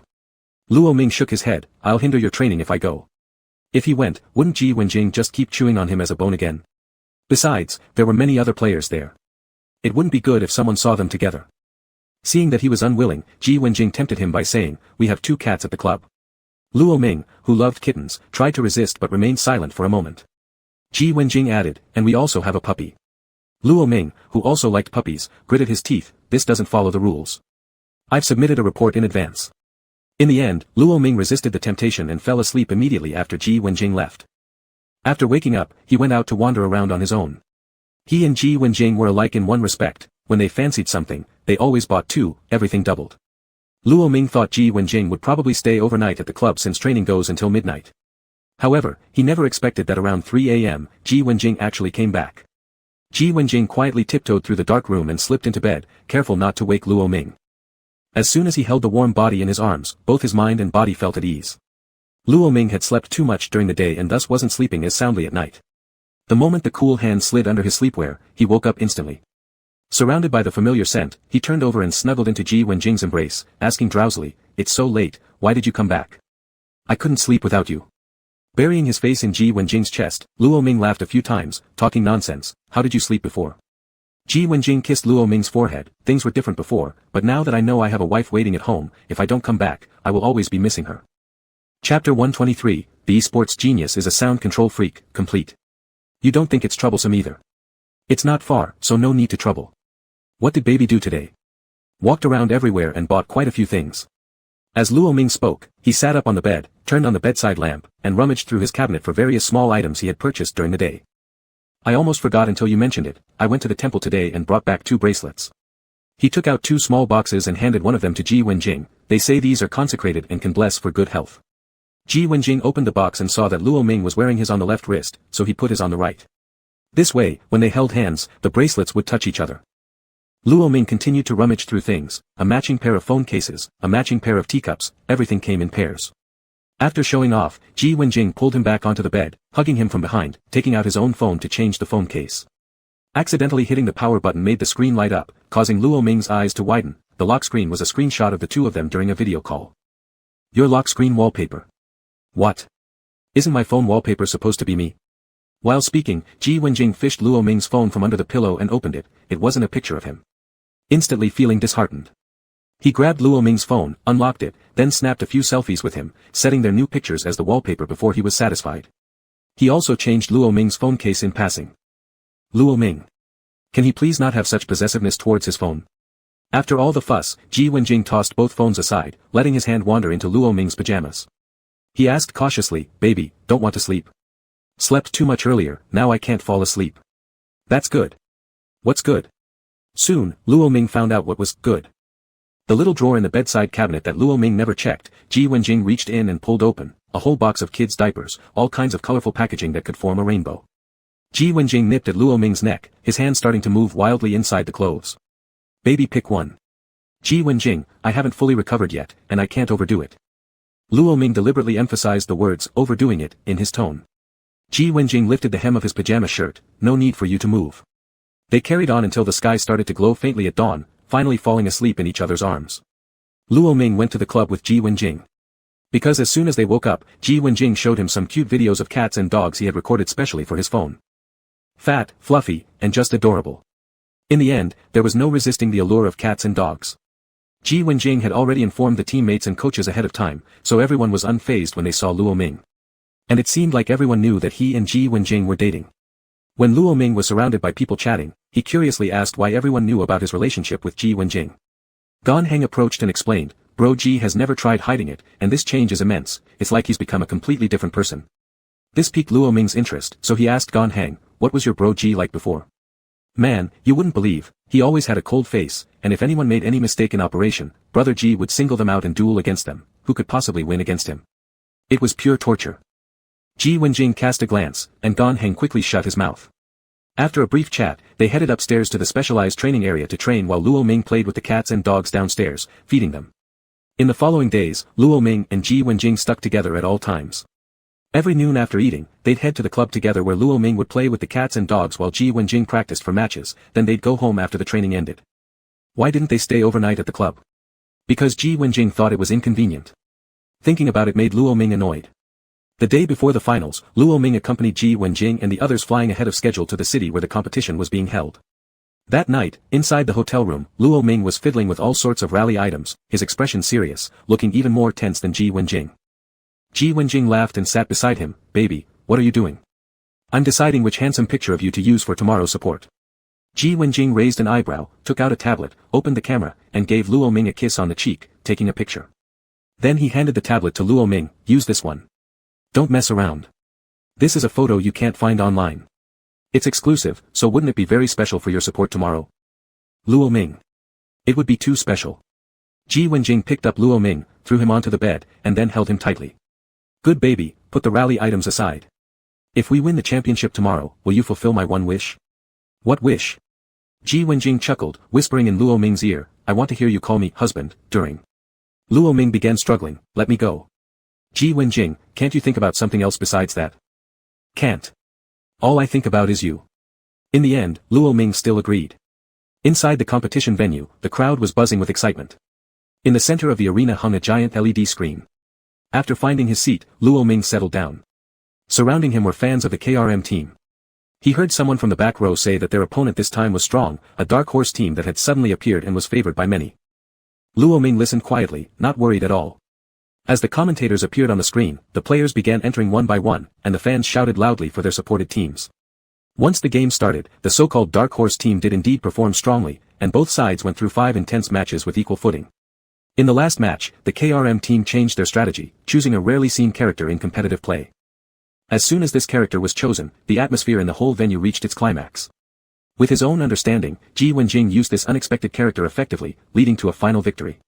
Luo Ming shook his head, I'll hinder your training if I go. If he went, wouldn't Ji Wenjing just keep chewing on him as a bone again? Besides, there were many other players there. It wouldn't be good if someone saw them together. Seeing that he was unwilling, Ji Wenjing tempted him by saying, we have 2 cats at the club. Luo Ming, who loved kittens, tried to resist but remained silent for a moment. Ji Wenjing added, and we also have a puppy. Luo Ming, who also liked puppies, gritted his teeth, this doesn't follow the rules. I've submitted a report in advance. In the end, Luo Ming resisted the temptation and fell asleep immediately after Ji Wenjing left. After waking up, he went out to wander around on his own. He and Ji Wenjing were alike in one respect, when they fancied something, they always bought 2, everything doubled. Luo Ming thought Ji Wenjing would probably stay overnight at the club since training goes until midnight. However, he never expected that around 3 a.m., Ji Wenjing actually came back. Ji Wenjing quietly tiptoed through the dark room and slipped into bed, careful not to wake Luo Ming. As soon as he held the warm body in his arms, both his mind and body felt at ease. Luo Ming had slept too much during the day and thus wasn't sleeping as soundly at night. The moment the cool hand slid under his sleepwear, he woke up instantly. Surrounded by the familiar scent, he turned over and snuggled into Ji Wenjing's embrace, asking drowsily, it's so late, why did you come back? I couldn't sleep without you. Burying his face in Ji Wenjing's chest, Luo Ming laughed a few times, talking nonsense, how did you sleep before? Ji Wenjing kissed Luo Ming's forehead, things were different before, but now that I know I have a wife waiting at home, if I don't come back, I will always be missing her. Chapter 123, The Esports Genius is a Sound Control Freak, complete. You don't think it's troublesome either. It's not far, so no need to trouble. What did baby do today? Walked around everywhere and bought quite a few things. As Luo Ming spoke, he sat up on the bed, turned on the bedside lamp, and rummaged through his cabinet for various small items he had purchased during the day. I almost forgot until you mentioned it, I went to the temple today and brought back 2 bracelets. He took out 2 small boxes and handed one of them to Ji Wenjing, they say these are consecrated and can bless for good health. Ji Wenjing opened the box and saw that Luo Ming was wearing his on the left wrist, so he put his on the right. This way, when they held hands, the bracelets would touch each other. Luo Ming continued to rummage through things, a matching pair of phone cases, a matching pair of teacups, everything came in pairs. After showing off, Ji Wenjing pulled him back onto the bed, hugging him from behind, taking out his own phone to change the phone case. Accidentally hitting the power button made the screen light up, causing Luo Ming's eyes to widen. The lock screen was a screenshot of the 2 of them during a video call. Your lock screen wallpaper. What? Isn't my phone wallpaper supposed to be me? While speaking, Ji Wenjing fished Luo Ming's phone from under the pillow and opened it. It wasn't a picture of him. Instantly feeling disheartened, he grabbed Luo Ming's phone, unlocked it, then snapped a few selfies with him, setting their new pictures as the wallpaper before he was satisfied. He also changed Luo Ming's phone case in passing. Luo Ming. Can he please not have such possessiveness towards his phone? After all the fuss, Ji Wenjing tossed both phones aside, letting his hand wander into Luo Ming's pajamas. He asked cautiously, "Baby, don't want to sleep? Slept too much earlier, now I can't fall asleep." "That's good." "What's good?" Soon, Luo Ming found out what was good. The little drawer in the bedside cabinet that Luo Ming never checked, Ji Wenjing reached in and pulled open, a whole box of kids' diapers, all kinds of colorful packaging that could form a rainbow. Ji Wenjing nipped at Luo Ming's neck, his hand starting to move wildly inside the clothes. "Baby, pick one." "Ji Wenjing, I haven't fully recovered yet, and I can't overdo it." Luo Ming deliberately emphasized the words, "overdoing it," in his tone. Ji Wenjing lifted the hem of his pajama shirt, "No need for you to move." They carried on until the sky started to glow faintly at dawn, finally falling asleep in each other's arms. Luo Ming went to the club with Ji Wenjing. Because as soon as they woke up, Ji Wenjing showed him some cute videos of cats and dogs he had recorded specially for his phone. Fat, fluffy, and just adorable. In the end, there was no resisting the allure of cats and dogs. Ji Wenjing had already informed the teammates and coaches ahead of time, so everyone was unfazed when they saw Luo Ming. And it seemed like everyone knew that he and Ji Wenjing were dating. When Luo Ming was surrounded by people chatting, he curiously asked why everyone knew about his relationship with Ji Wenjing. Gan Heng approached and explained, "Bro, Ji has never tried hiding it, and this change is immense, it's like he's become a completely different person." This piqued Luo Ming's interest, so he asked Gan Heng, "What was your bro Ji like before?" "Man, you wouldn't believe, he always had a cold face, and if anyone made any mistake in operation, brother Ji would single them out and duel against them, who could possibly win against him? It was pure torture." Ji Wenjing cast a glance, and Gan Heng quickly shut his mouth. After a brief chat, they headed upstairs to the specialized training area to train while Luo Ming played with the cats and dogs downstairs, feeding them. In the following days, Luo Ming and Ji Wenjing stuck together at all times. Every noon after eating, they'd head to the club together where Luo Ming would play with the cats and dogs while Ji Wenjing practiced for matches, then they'd go home after the training ended. Why didn't they stay overnight at the club? Because Ji Wenjing thought it was inconvenient. Thinking about it made Luo Ming annoyed. The day before the finals, Luo Ming accompanied Ji Wenjing and the others flying ahead of schedule to the city where the competition was being held. That night, inside the hotel room, Luo Ming was fiddling with all sorts of rally items, his expression serious, looking even more tense than Ji Wenjing. Ji Wenjing laughed and sat beside him. "Baby, what are you doing?" "I'm deciding which handsome picture of you to use for tomorrow's support." Ji Wenjing raised an eyebrow, took out a tablet, opened the camera, and gave Luo Ming a kiss on the cheek, taking a picture. Then he handed the tablet to Luo Ming. "Use this one. Don't mess around. This is a photo you can't find online. It's exclusive, so wouldn't it be very special for your support tomorrow?" Luo Ming. "It would be too special." Ji Wenjing picked up Luo Ming, threw him onto the bed, and then held him tightly. "Good baby, put the rally items aside. If we win the championship tomorrow, will you fulfill my one wish?" "What wish?" Ji Wenjing chuckled, whispering in Luo Ming's ear, "I want to hear you call me husband, during." Luo Ming began struggling. "Let me go." "Ji Wenjing, can't you think about something else besides that?" "Can't. All I think about is you." In the end, Luo Ming still agreed. Inside the competition venue, the crowd was buzzing with excitement. In the center of the arena hung a giant LED screen. After finding his seat, Luo Ming settled down. Surrounding him were fans of the KRM team. He heard someone from the back row say that their opponent this time was strong, a dark horse team that had suddenly appeared and was favored by many. Luo Ming listened quietly, not worried at all. As the commentators appeared on the screen, the players began entering one by one, and the fans shouted loudly for their supported teams. Once the game started, the so-called Dark Horse team did indeed perform strongly, and both sides went through 5 intense matches with equal footing. In the last match, the KRM team changed their strategy, choosing a rarely seen character in competitive play. As soon as this character was chosen, the atmosphere in the whole venue reached its climax. With his own understanding, Ji Wenjing used this unexpected character effectively, leading to a final victory.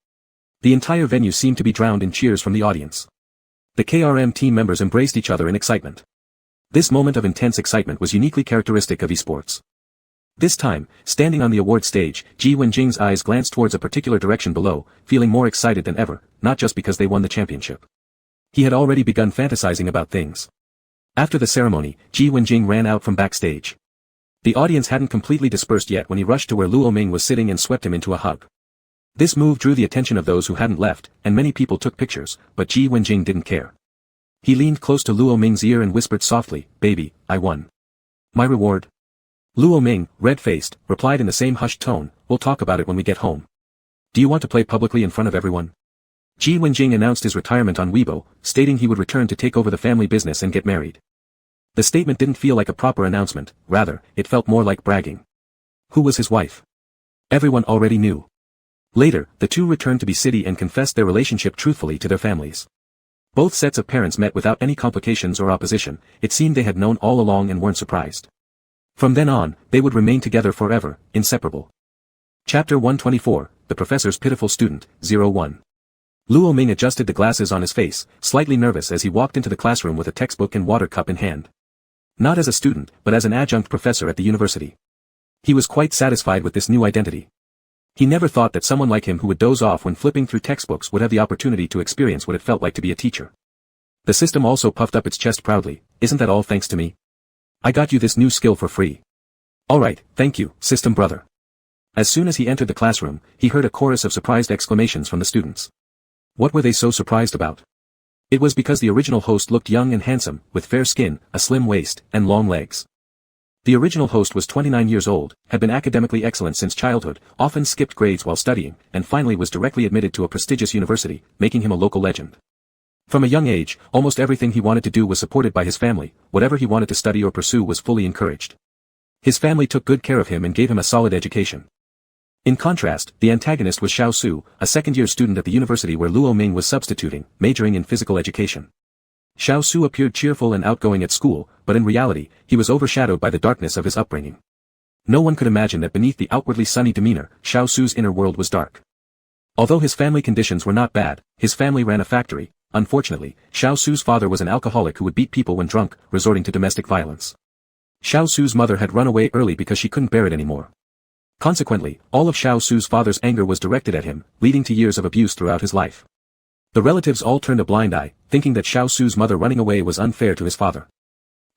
The entire venue seemed to be drowned in cheers from the audience. The KRM team members embraced each other in excitement. This moment of intense excitement was uniquely characteristic of esports. This time, standing on the award stage, Ji Wenjing's eyes glanced towards a particular direction below, feeling more excited than ever, not just because they won the championship. He had already begun fantasizing about things. After the ceremony, Ji Wenjing ran out from backstage. The audience hadn't completely dispersed yet when he rushed to where Luo Ming was sitting and swept him into a hug. This move drew the attention of those who hadn't left, and many people took pictures, but Ji Wenjing didn't care. He leaned close to Luo Ming's ear and whispered softly, "Baby, I won. My reward?" Luo Ming, red-faced, replied in the same hushed tone, "We'll talk about it when we get home. Do you want to play publicly in front of everyone?" Ji Wenjing announced his retirement on Weibo, stating he would return to take over the family business and get married. The statement didn't feel like a proper announcement, rather, it felt more like bragging. Who was his wife? Everyone already knew. Later, the two returned to the city and confessed their relationship truthfully to their families. Both sets of parents met without any complications or opposition. It seemed they had known all along and weren't surprised. From then on, they would remain together forever, inseparable. Chapter 124, The Professor's Pitiful Student, 01. Luo Ming adjusted the glasses on his face, slightly nervous as he walked into the classroom with a textbook and water cup in hand. Not as a student, but as an adjunct professor at the university. He was quite satisfied with this new identity. He never thought that someone like him who would doze off when flipping through textbooks would have the opportunity to experience what it felt like to be a teacher. The system also puffed up its chest proudly, "Isn't that all thanks to me? I got you this new skill for free." "Alright, thank you, system brother." As soon as he entered the classroom, he heard a chorus of surprised exclamations from the students. What were they so surprised about? It was because the original host looked young and handsome, with fair skin, a slim waist, and long legs. The original host was 29 years old, had been academically excellent since childhood, often skipped grades while studying, and finally was directly admitted to a prestigious university, making him a local legend. From a young age, almost everything he wanted to do was supported by his family, whatever he wanted to study or pursue was fully encouraged. His family took good care of him and gave him a solid education. In contrast, the antagonist was Xiao Su, a second-year student at the university where Luo Ming was substituting, majoring in physical education. Xiao Su appeared cheerful and outgoing at school, but in reality, he was overshadowed by the darkness of his upbringing. No one could imagine that beneath the outwardly sunny demeanor, Xiao Su's inner world was dark. Although his family conditions were not bad, his family ran a factory. Unfortunately, Xiao Su's father was an alcoholic who would beat people when drunk, resorting to domestic violence. Xiao Su's mother had run away early because she couldn't bear it anymore. Consequently, all of Xiao Su's father's anger was directed at him, leading to years of abuse throughout his life. The relatives all turned a blind eye, thinking that Xiao Su's mother running away was unfair to his father.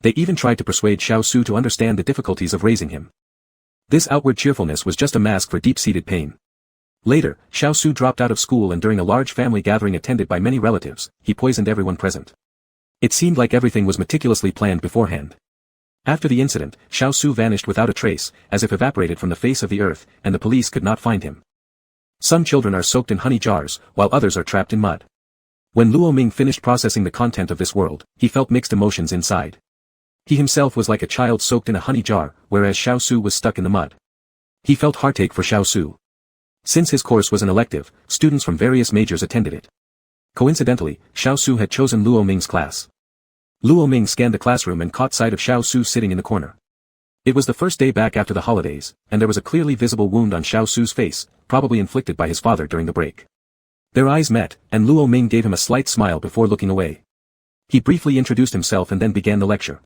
They even tried to persuade Xiao Su to understand the difficulties of raising him. This outward cheerfulness was just a mask for deep-seated pain. Later, Xiao Su dropped out of school and during a large family gathering attended by many relatives, he poisoned everyone present. It seemed like everything was meticulously planned beforehand. After the incident, Xiao Su vanished without a trace, as if evaporated from the face of the earth, and the police could not find him. Some children are soaked in honey jars, while others are trapped in mud. When Luo Ming finished processing the content of this world, he felt mixed emotions inside. He himself was like a child soaked in a honey jar, whereas Xiao Su was stuck in the mud. He felt heartache for Xiao Su. Since his course was an elective, students from various majors attended it. Coincidentally, Xiao Su had chosen Luo Ming's class. Luo Ming scanned the classroom and caught sight of Xiao Su sitting in the corner. It was the first day back after the holidays, and there was a clearly visible wound on Xiao Su's face, probably inflicted by his father during the break. Their eyes met, and Luo Ming gave him a slight smile before looking away. He briefly introduced himself and then began the lecture.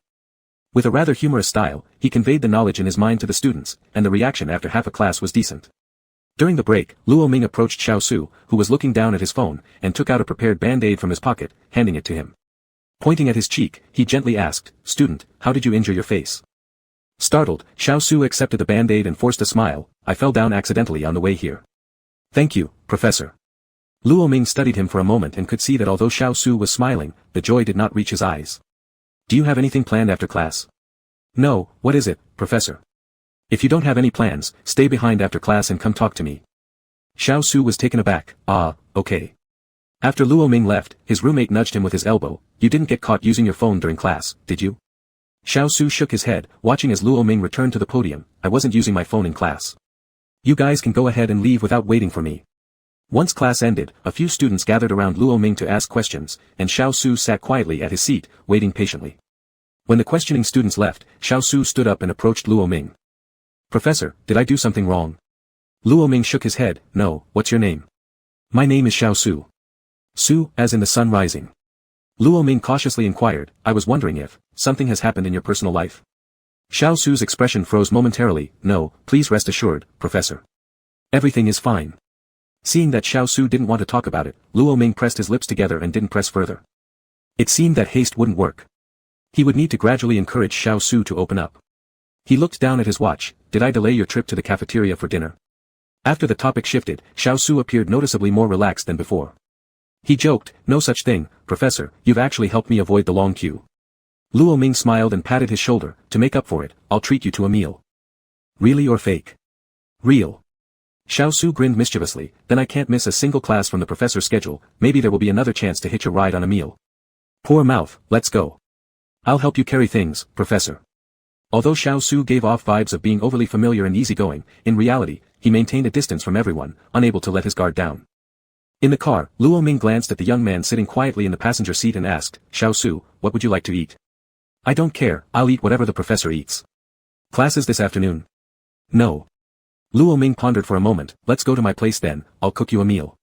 With a rather humorous style, he conveyed the knowledge in his mind to the students, and the reaction after half a class was decent. During the break, Luo Ming approached Xiao Su, who was looking down at his phone, and took out a prepared band-aid from his pocket, handing it to him. Pointing at his cheek, he gently asked, "Student, how did you injure your face?" Startled, Xiao Su accepted the band-aid and forced a smile. "I fell down accidentally on the way here." "Thank you, Professor." Luo Ming studied him for a moment and could see that although Xiao Su was smiling, the joy did not reach his eyes. "Do you have anything planned after class?" "No, what is it, Professor?" "If you don't have any plans, stay behind after class and come talk to me." Xiao Su was taken aback. "Ah, okay." After Luo Ming left, his roommate nudged him with his elbow. "You didn't get caught using your phone during class, did you?" Xiao Su shook his head, watching as Luo Ming returned to the podium. "I wasn't using my phone in class. You guys can go ahead and leave without waiting for me." Once class ended, a few students gathered around Luo Ming to ask questions, and Xiao Su sat quietly at his seat, waiting patiently. When the questioning students left, Xiao Su stood up and approached Luo Ming. "Professor, did I do something wrong?" Luo Ming shook his head. "No, what's your name?" "My name is Xiao Su." "Su, as in the sun rising." Luo Ming cautiously inquired, "I was wondering if something has happened in your personal life." Xiao Su's expression froze momentarily. "No, please rest assured, Professor. Everything is fine." Seeing that Xiao Su didn't want to talk about it, Luo Ming pressed his lips together and didn't press further. It seemed that haste wouldn't work. He would need to gradually encourage Xiao Su to open up. He looked down at his watch. "Did I delay your trip to the cafeteria for dinner?" After the topic shifted, Xiao Su appeared noticeably more relaxed than before. He joked, "No such thing, Professor, you've actually helped me avoid the long queue." Luo Ming smiled and patted his shoulder. "To make up for it, I'll treat you to a meal." "Really or fake?" "Real." Xiao Su grinned mischievously, "Then I can't miss a single class from the professor's schedule, maybe there will be another chance to hitch a ride on a meal." "Poor mouth, let's go. I'll help you carry things, Professor." Although Xiao Su gave off vibes of being overly familiar and easygoing, in reality, he maintained a distance from everyone, unable to let his guard down. In the car, Luo Ming glanced at the young man sitting quietly in the passenger seat and asked, "Xiao Su, what would you like to eat?" "I don't care, I'll eat whatever the professor eats." "Classes this afternoon?" "No." Luo Ming pondered for a moment. "Let's go to my place then, I'll cook you a meal."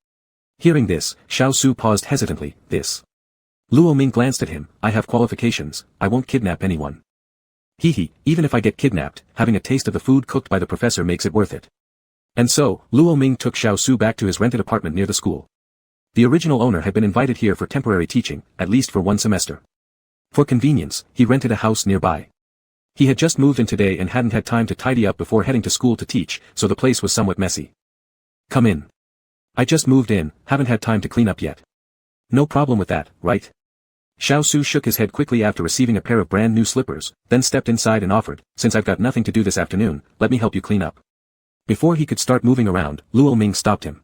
Hearing this, Xiao Su paused hesitantly. "This." Luo Ming glanced at him. "I have qualifications, I won't kidnap anyone." "Hee, even if I get kidnapped, having a taste of the food cooked by the professor makes it worth it." And so, Luo Ming took Xiao Su back to his rented apartment near the school. The original owner had been invited here for temporary teaching, at least for one semester. For convenience, he rented a house nearby. He had just moved in today and hadn't had time to tidy up before heading to school to teach, so the place was somewhat messy. "Come in. I just moved in, haven't had time to clean up yet." "No problem with that, right?" Xiao Su shook his head quickly after receiving a pair of brand new slippers, then stepped inside and offered, "Since I've got nothing to do this afternoon, let me help you clean up." Before he could start moving around, Luo Ming stopped him.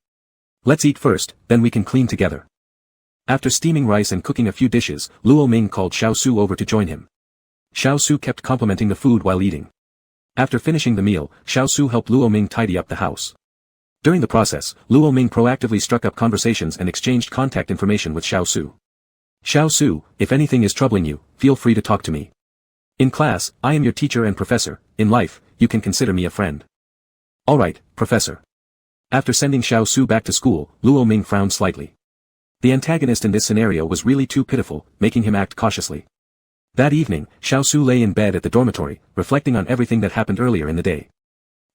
"Let's eat first, then we can clean together." After steaming rice and cooking a few dishes, Luo Ming called Xiao Su over to join him. Xiao Su kept complimenting the food while eating. After finishing the meal, Xiao Su helped Luo Ming tidy up the house. During the process, Luo Ming proactively struck up conversations and exchanged contact information with Xiao Su. "Xiao Su, if anything is troubling you, feel free to talk to me. In class, I am your teacher and professor. In life, you can consider me a friend." "Alright, Professor." After sending Xiao Su back to school, Luo Ming frowned slightly. The antagonist in this scenario was really too pitiful, making him act cautiously. That evening, Xiao Su lay in bed at the dormitory, reflecting on everything that happened earlier in the day.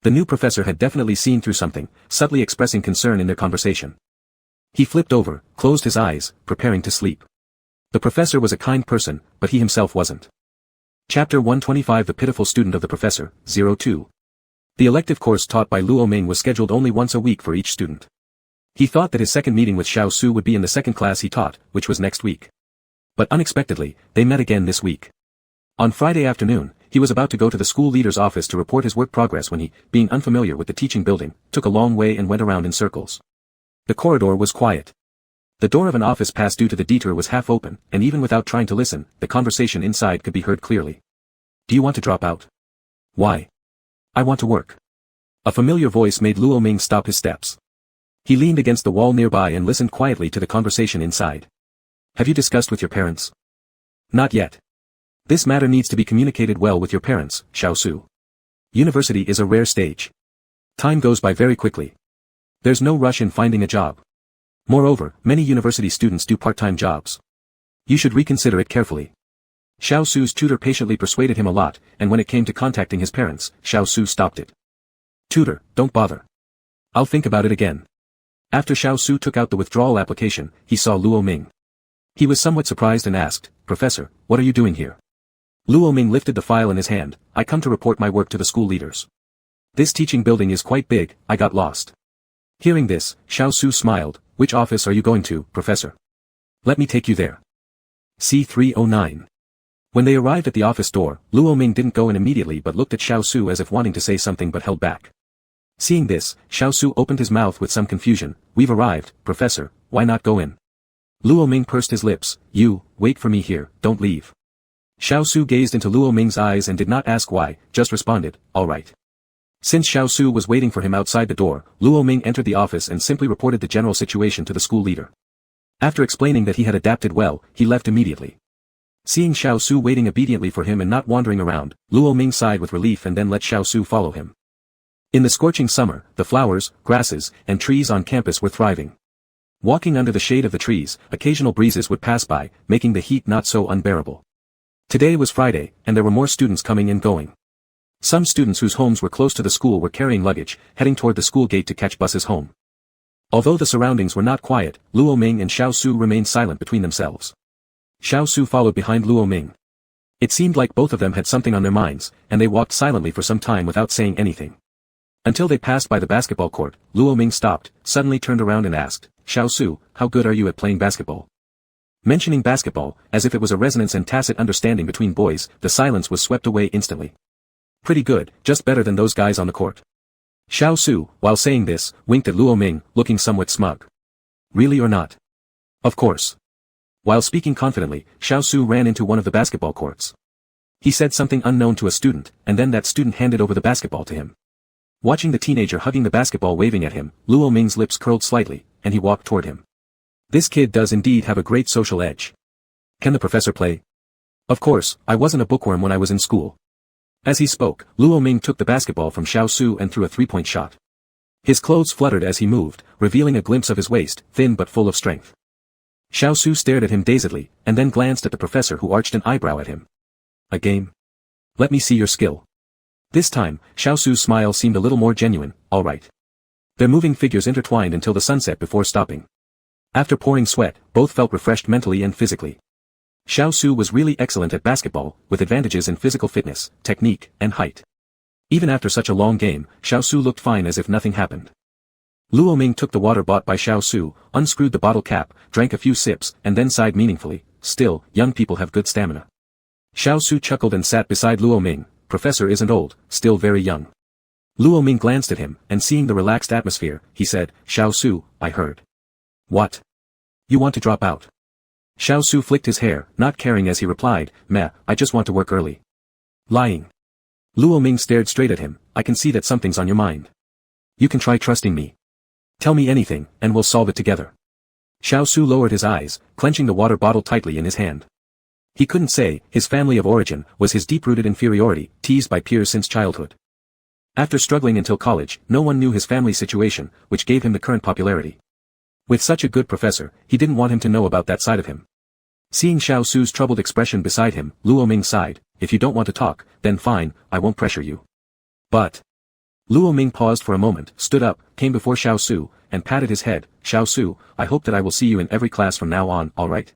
The new professor had definitely seen through something, subtly expressing concern in their conversation. He flipped over, closed his eyes, preparing to sleep. The professor was a kind person, but he himself wasn't. Chapter 125 The Pitiful Student of the Professor, 02. The elective course taught by Luo Ming was scheduled only once a week for each student. He thought that his second meeting with Xiao Su would be in the second class he taught, which was next week. But unexpectedly, they met again this week. On Friday afternoon, he was about to go to the school leader's office to report his work progress when he, being unfamiliar with the teaching building, took a long way and went around in circles. The corridor was quiet. The door of an office pass due to the detour was half open, and even without trying to listen, the conversation inside could be heard clearly. "Do you want to drop out?" "Why?" "I want to work." A familiar voice made Luo Ming stop his steps. He leaned against the wall nearby and listened quietly to the conversation inside. "Have you discussed with your parents?" "Not yet. This matter needs to be communicated well with your parents, Xiao Su. University is a rare stage. Time goes by very quickly. There's no rush in finding a job. Moreover, many university students do part-time jobs. You should reconsider it carefully." Xiao Su's tutor patiently persuaded him a lot, and when it came to contacting his parents, Xiao Su stopped it. "Tutor, don't bother. I'll think about it again." After Xiao Su took out the withdrawal application, he saw Luo Ming. He was somewhat surprised and asked, "Professor, what are you doing here?" Luo Ming lifted the file in his hand. "I come to report my work to the school leaders. This teaching building is quite big, I got lost." Hearing this, Xiao Su smiled. "Which office are you going to, Professor?" "Let me take you there." C309. When they arrived at the office door, Luo Ming didn't go in immediately but looked at Xiao Su as if wanting to say something but held back. Seeing this, Xiao Su opened his mouth with some confusion. "We've arrived, Professor, why not go in?" Luo Ming pursed his lips. "You, wait for me here, don't leave." Xiao Su gazed into Luo Ming's eyes and did not ask why, just responded, "All right." Since Xiao Su was waiting for him outside the door, Luo Ming entered the office and simply reported the general situation to the school leader. After explaining that he had adapted well, he left immediately. Seeing Xiao Su waiting obediently for him and not wandering around, Luo Ming sighed with relief and then let Xiao Su follow him. In the scorching summer, the flowers, grasses, and trees on campus were thriving. Walking under the shade of the trees, occasional breezes would pass by, making the heat not so unbearable. Today was Friday, and there were more students coming and going. Some students whose homes were close to the school were carrying luggage, heading toward the school gate to catch buses home. Although the surroundings were not quiet, Luo Ming and Xiao Su remained silent between themselves. Xiao Su followed behind Luo Ming. It seemed like both of them had something on their minds, and they walked silently for some time without saying anything. Until they passed by the basketball court, Luo Ming stopped, suddenly turned around and asked, Xiao Su, how good are you at playing basketball? Mentioning basketball, as if it was a resonance and tacit understanding between boys, the silence was swept away instantly. Pretty good, just better than those guys on the court. Xiao Su, while saying this, winked at Luo Ming, looking somewhat smug. Really or not? Of course. While speaking confidently, Xiao Su ran into one of the basketball courts. He said something unknown to a student, and then that student handed over the basketball to him. Watching the teenager hugging the basketball waving at him, Luo Ming's lips curled slightly, and he walked toward him. This kid does indeed have a great social edge. Can the professor play? Of course, I wasn't a bookworm when I was in school. As he spoke, Luo Ming took the basketball from Xiao Su and threw a three-point shot. His clothes fluttered as he moved, revealing a glimpse of his waist, thin but full of strength. Xiao Su stared at him dazedly, and then glanced at the professor who arched an eyebrow at him. A game? Let me see your skill. This time, Xiao Su's smile seemed a little more genuine. All right. Their moving figures intertwined until the sunset before stopping. After pouring sweat, both felt refreshed mentally and physically. Xiao Su was really excellent at basketball, with advantages in physical fitness, technique, and height. Even after such a long game, Xiao Su looked fine as if nothing happened. Luo Ming took the water bought by Xiao Su, unscrewed the bottle cap, drank a few sips, and then sighed meaningfully. Still, young people have good stamina. Xiao Su chuckled and sat beside Luo Ming. Professor isn't old, still very young. Luo Ming glanced at him, and seeing the relaxed atmosphere, he said, Xiao Su, I heard. What? You want to drop out? Xiao Su flicked his hair, not caring as he replied, Meh, I just want to work early. Lying. Luo Ming stared straight at him, I can see that something's on your mind. You can try trusting me. Tell me anything, and we'll solve it together. Xiao Su lowered his eyes, clenching the water bottle tightly in his hand. He couldn't say, his family of origin was his deep-rooted inferiority, teased by peers since childhood. After struggling until college, no one knew his family situation, which gave him the current popularity. With such a good professor, he didn't want him to know about that side of him. Seeing Xiao Su's troubled expression beside him, Luo Ming sighed, if you don't want to talk, then fine, I won't pressure you. But... Luo Ming paused for a moment, stood up, came before Xiao Su, and patted his head, Xiao Su, I hope that I will see you in every class from now on, alright?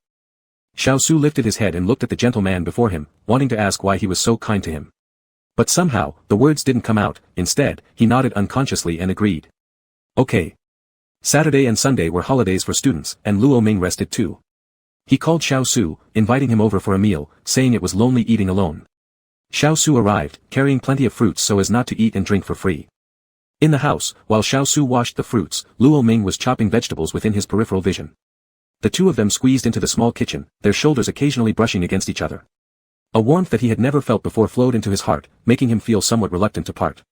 Xiao Su lifted his head and looked at the gentleman before him, wanting to ask why he was so kind to him. But somehow, the words didn't come out, instead, he nodded unconsciously and agreed. Okay. Saturday and Sunday were holidays for students, and Luo Ming rested too. He called Xiao Su, inviting him over for a meal, saying it was lonely eating alone. Xiao Su arrived, carrying plenty of fruits so as not to eat and drink for free. In the house, while Xiao Su washed the fruits, Luo Ming was chopping vegetables within his peripheral vision. The two of them squeezed into the small kitchen, their shoulders occasionally brushing against each other. A warmth that he had never felt before flowed into his heart, making him feel somewhat reluctant to part.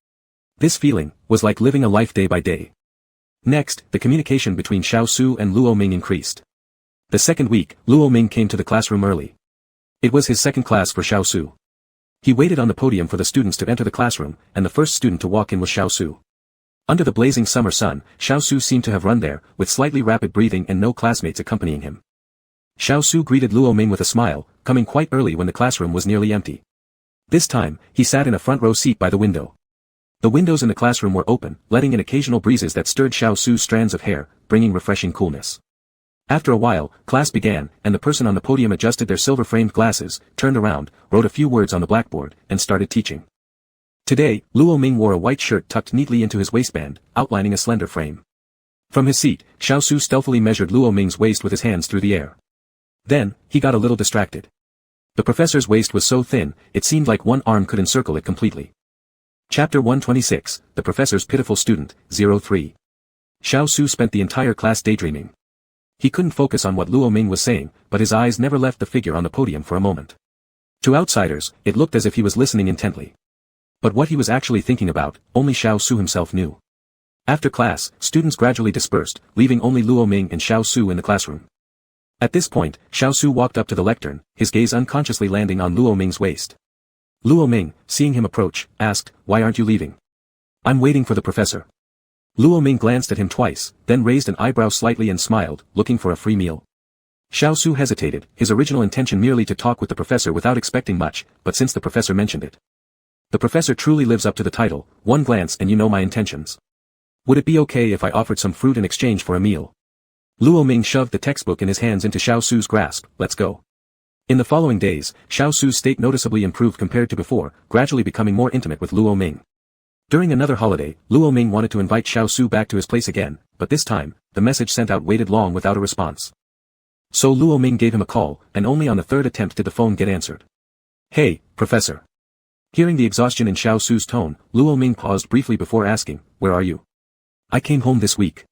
This feeling was like living a life day by day. Next, the communication between Xiao Su and Luo Ming increased. The second week, Luo Ming came to the classroom early. It was his second class for Xiao Su. He waited on the podium for the students to enter the classroom, and the first student to walk in was Xiao Su. Under the blazing summer sun, Xiao Su seemed to have run there, with slightly rapid breathing and no classmates accompanying him. Xiao Su greeted Luo Ming with a smile, coming quite early when the classroom was nearly empty. This time, he sat in a front row seat by the window. The windows in the classroom were open, letting in occasional breezes that stirred Xiao Su's strands of hair, bringing refreshing coolness. After a while, class began, and the person on the podium adjusted their silver-framed glasses, turned around, wrote a few words on the blackboard, and started teaching. Today, Luo Ming wore a white shirt tucked neatly into his waistband, outlining a slender frame. From his seat, Xiao Su stealthily measured Luo Ming's waist with his hands through the air. Then, he got a little distracted. The professor's waist was so thin, it seemed like one arm could encircle it completely. Chapter 126, The Professor's Pitiful Student, 03. Xiao Su spent the entire class daydreaming. He couldn't focus on what Luo Ming was saying, but his eyes never left the figure on the podium for a moment. To outsiders, it looked as if he was listening intently. But what he was actually thinking about, only Xiao Su himself knew. After class, students gradually dispersed, leaving only Luo Ming and Xiao Su in the classroom. At this point, Xiao Su walked up to the lectern, his gaze unconsciously landing on Luo Ming's waist. Luo Ming, seeing him approach, asked, Why aren't you leaving? I'm waiting for the professor. Luo Ming glanced at him twice, then raised an eyebrow slightly and smiled, looking for a free meal. Xiao Su hesitated, his original intention merely to talk with the professor without expecting much, but since the professor mentioned it. The professor truly lives up to the title, one glance and you know my intentions. Would it be okay if I offered some fruit in exchange for a meal? Luo Ming shoved the textbook in his hands into Xiao Su's grasp, let's go. In the following days, Xiao Su's state noticeably improved compared to before, gradually becoming more intimate with Luo Ming. During another holiday, Luo Ming wanted to invite Xiao Su back to his place again, but this time, the message sent out waited long without a response. So Luo Ming gave him a call, and only on the third attempt did the phone get answered. "Hey, Professor." Hearing the exhaustion in Xiao Su's tone, Luo Ming paused briefly before asking, "Where are you?" "I came home this week."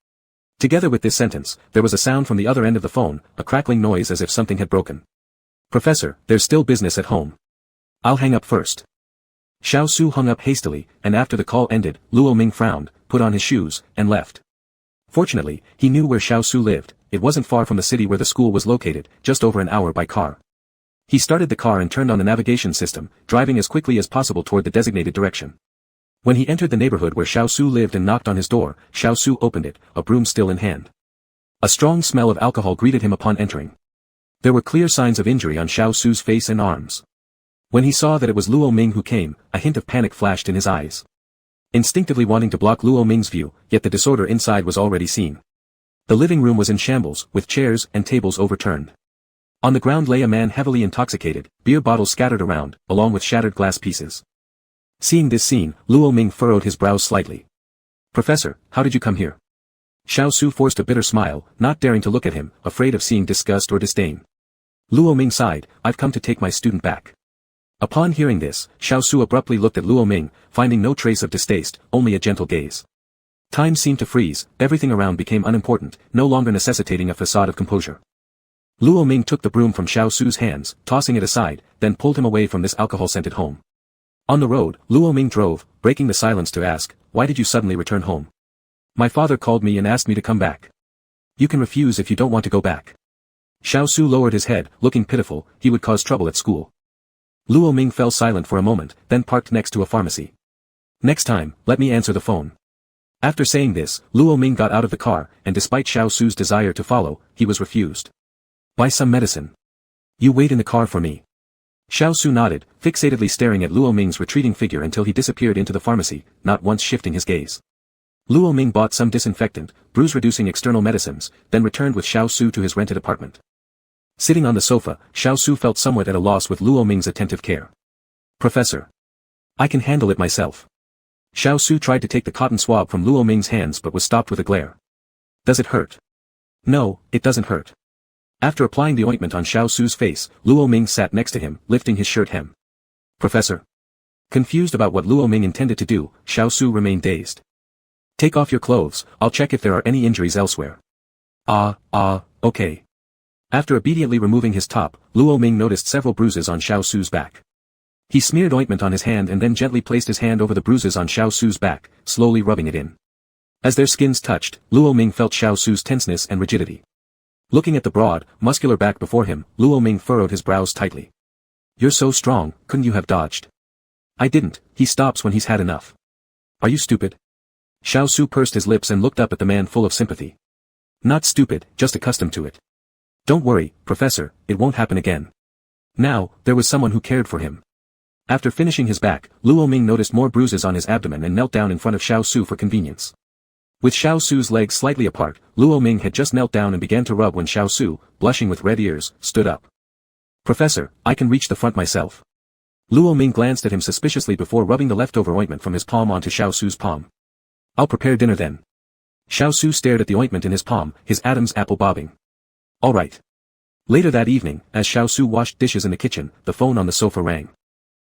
Together with this sentence, there was a sound from the other end of the phone, a crackling noise as if something had broken. "Professor, there's still business at home. I'll hang up first." Xiao Su hung up hastily, and after the call ended, Luo Ming frowned, put on his shoes, and left. Fortunately, he knew where Xiao Su lived. It wasn't far from the city where the school was located, just over an hour by car. He started the car and turned on the navigation system, driving as quickly as possible toward the designated direction. When he entered the neighborhood where Xiao Su lived and knocked on his door, Xiao Su opened it, a broom still in hand. A strong smell of alcohol greeted him upon entering. There were clear signs of injury on Xiao Su's face and arms. When he saw that it was Luo Ming who came, a hint of panic flashed in his eyes. Instinctively wanting to block Luo Ming's view, yet the disorder inside was already seen. The living room was in shambles, with chairs and tables overturned. On the ground lay a man heavily intoxicated, beer bottles scattered around, along with shattered glass pieces. Seeing this scene, Luo Ming furrowed his brows slightly. "Professor, how did you come here?" Xiao Su forced a bitter smile, not daring to look at him, afraid of seeing disgust or disdain. Luo Ming sighed, "I've come to take my student back." Upon hearing this, Xiao Su abruptly looked at Luo Ming, finding no trace of distaste, only a gentle gaze. Time seemed to freeze, everything around became unimportant, no longer necessitating a facade of composure. Luo Ming took the broom from Xiao Su's hands, tossing it aside, then pulled him away from this alcohol-scented home. On the road, Luo Ming drove, breaking the silence to ask, "Why did you suddenly return home?" "My father called me and asked me to come back." "You can refuse if you don't want to go back." Xiao Su lowered his head, looking pitiful. He would cause trouble at school. Luo Ming fell silent for a moment, then parked next to a pharmacy. "Next time, let me answer the phone." After saying this, Luo Ming got out of the car, and despite Xiao Su's desire to follow, he was refused. "Buy some medicine. You wait in the car for me." Xiao Su nodded, fixatedly staring at Luo Ming's retreating figure until he disappeared into the pharmacy, not once shifting his gaze. Luo Ming bought some disinfectant, bruise-reducing external medicines, then returned with Xiao Su to his rented apartment. Sitting on the sofa, Xiao Su felt somewhat at a loss with Luo Ming's attentive care. "Professor. I can handle it myself." Xiao Su tried to take the cotton swab from Luo Ming's hands but was stopped with a glare. "Does it hurt?" "No, it doesn't hurt." After applying the ointment on Xiao Su's face, Luo Ming sat next to him, lifting his shirt hem. "Professor." Confused about what Luo Ming intended to do, Xiao Su remained dazed. "Take off your clothes, I'll check if there are any injuries elsewhere." Okay." After obediently removing his top, Luo Ming noticed several bruises on Xiao Su's back. He smeared ointment on his hand and then gently placed his hand over the bruises on Xiao Su's back, slowly rubbing it in. As their skins touched, Luo Ming felt Xiao Su's tenseness and rigidity. Looking at the broad, muscular back before him, Luo Ming furrowed his brows tightly. "You're so strong, couldn't you have dodged?" "I didn't." He stops when he's had enough. "Are you stupid?" Xiao Su pursed his lips and looked up at the man full of sympathy. "Not stupid, just accustomed to it. Don't worry, Professor, it won't happen again." Now, there was someone who cared for him. After finishing his back, Luo Ming noticed more bruises on his abdomen and knelt down in front of Xiao Su for convenience. With Xiao Su's legs slightly apart, Luo Ming had just knelt down and began to rub when Xiao Su, blushing with red ears, stood up. "Professor, I can reach the front myself." Luo Ming glanced at him suspiciously before rubbing the leftover ointment from his palm onto Xiao Su's palm. "I'll prepare dinner then." Xiao Su stared at the ointment in his palm, his Adam's apple bobbing. "All right." Later that evening, as Xiao Su washed dishes in the kitchen, the phone on the sofa rang.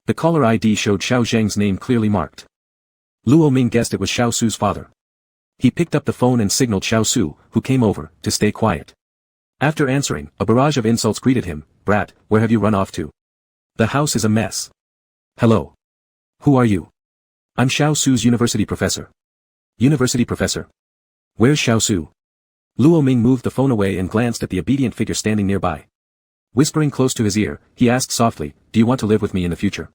The caller ID showed Xiao Zheng's name clearly marked. Luo Ming guessed it was Xiao Su's father. He picked up the phone and signaled Xiao Su, who came over, to stay quiet. After answering, a barrage of insults greeted him. "Brat, where have you run off to? The house is a mess." "Hello. Who are you?" "I'm Xiao Su's university professor." "University professor? Where's Xiao Su?" Luo Ming moved the phone away and glanced at the obedient figure standing nearby. Whispering close to his ear, he asked softly, "Do you want to live with me in the future?"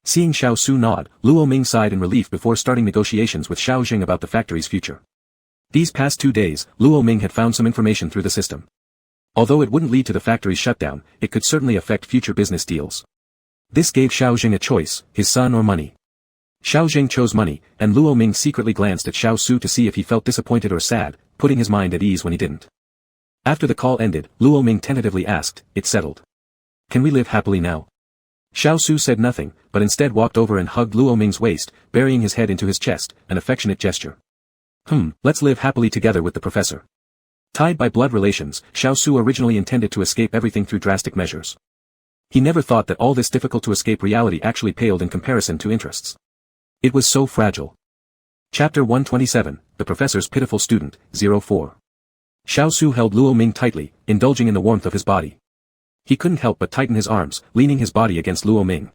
Seeing Xiao Su nod, Luo Ming sighed in relief before starting negotiations with Xiao Zheng about the factory's future. These past 2 days, Luo Ming had found some information through the system. Although it wouldn't lead to the factory's shutdown, it could certainly affect future business deals. This gave Xiao Zheng a choice, his son or money. Xiao Zheng chose money, and Luo Ming secretly glanced at Xiao Su to see if he felt disappointed or sad, putting his mind at ease when he didn't. After the call ended, Luo Ming tentatively asked, "It's settled. Can we live happily now?" Xiao Su said nothing, but instead walked over and hugged Luo Ming's waist, burying his head into his chest, an affectionate gesture. Let's live happily together with the professor. Tied by blood relations, Xiao Su originally intended to escape everything through drastic measures. He never thought that all this difficult-to-escape reality actually paled in comparison to interests. It was so fragile. Chapter 127, The Professor's Pitiful Student, 04. Xiao Su held Luo Ming tightly, indulging in the warmth of his body. He couldn't help but tighten his arms, leaning his body against Luo Ming.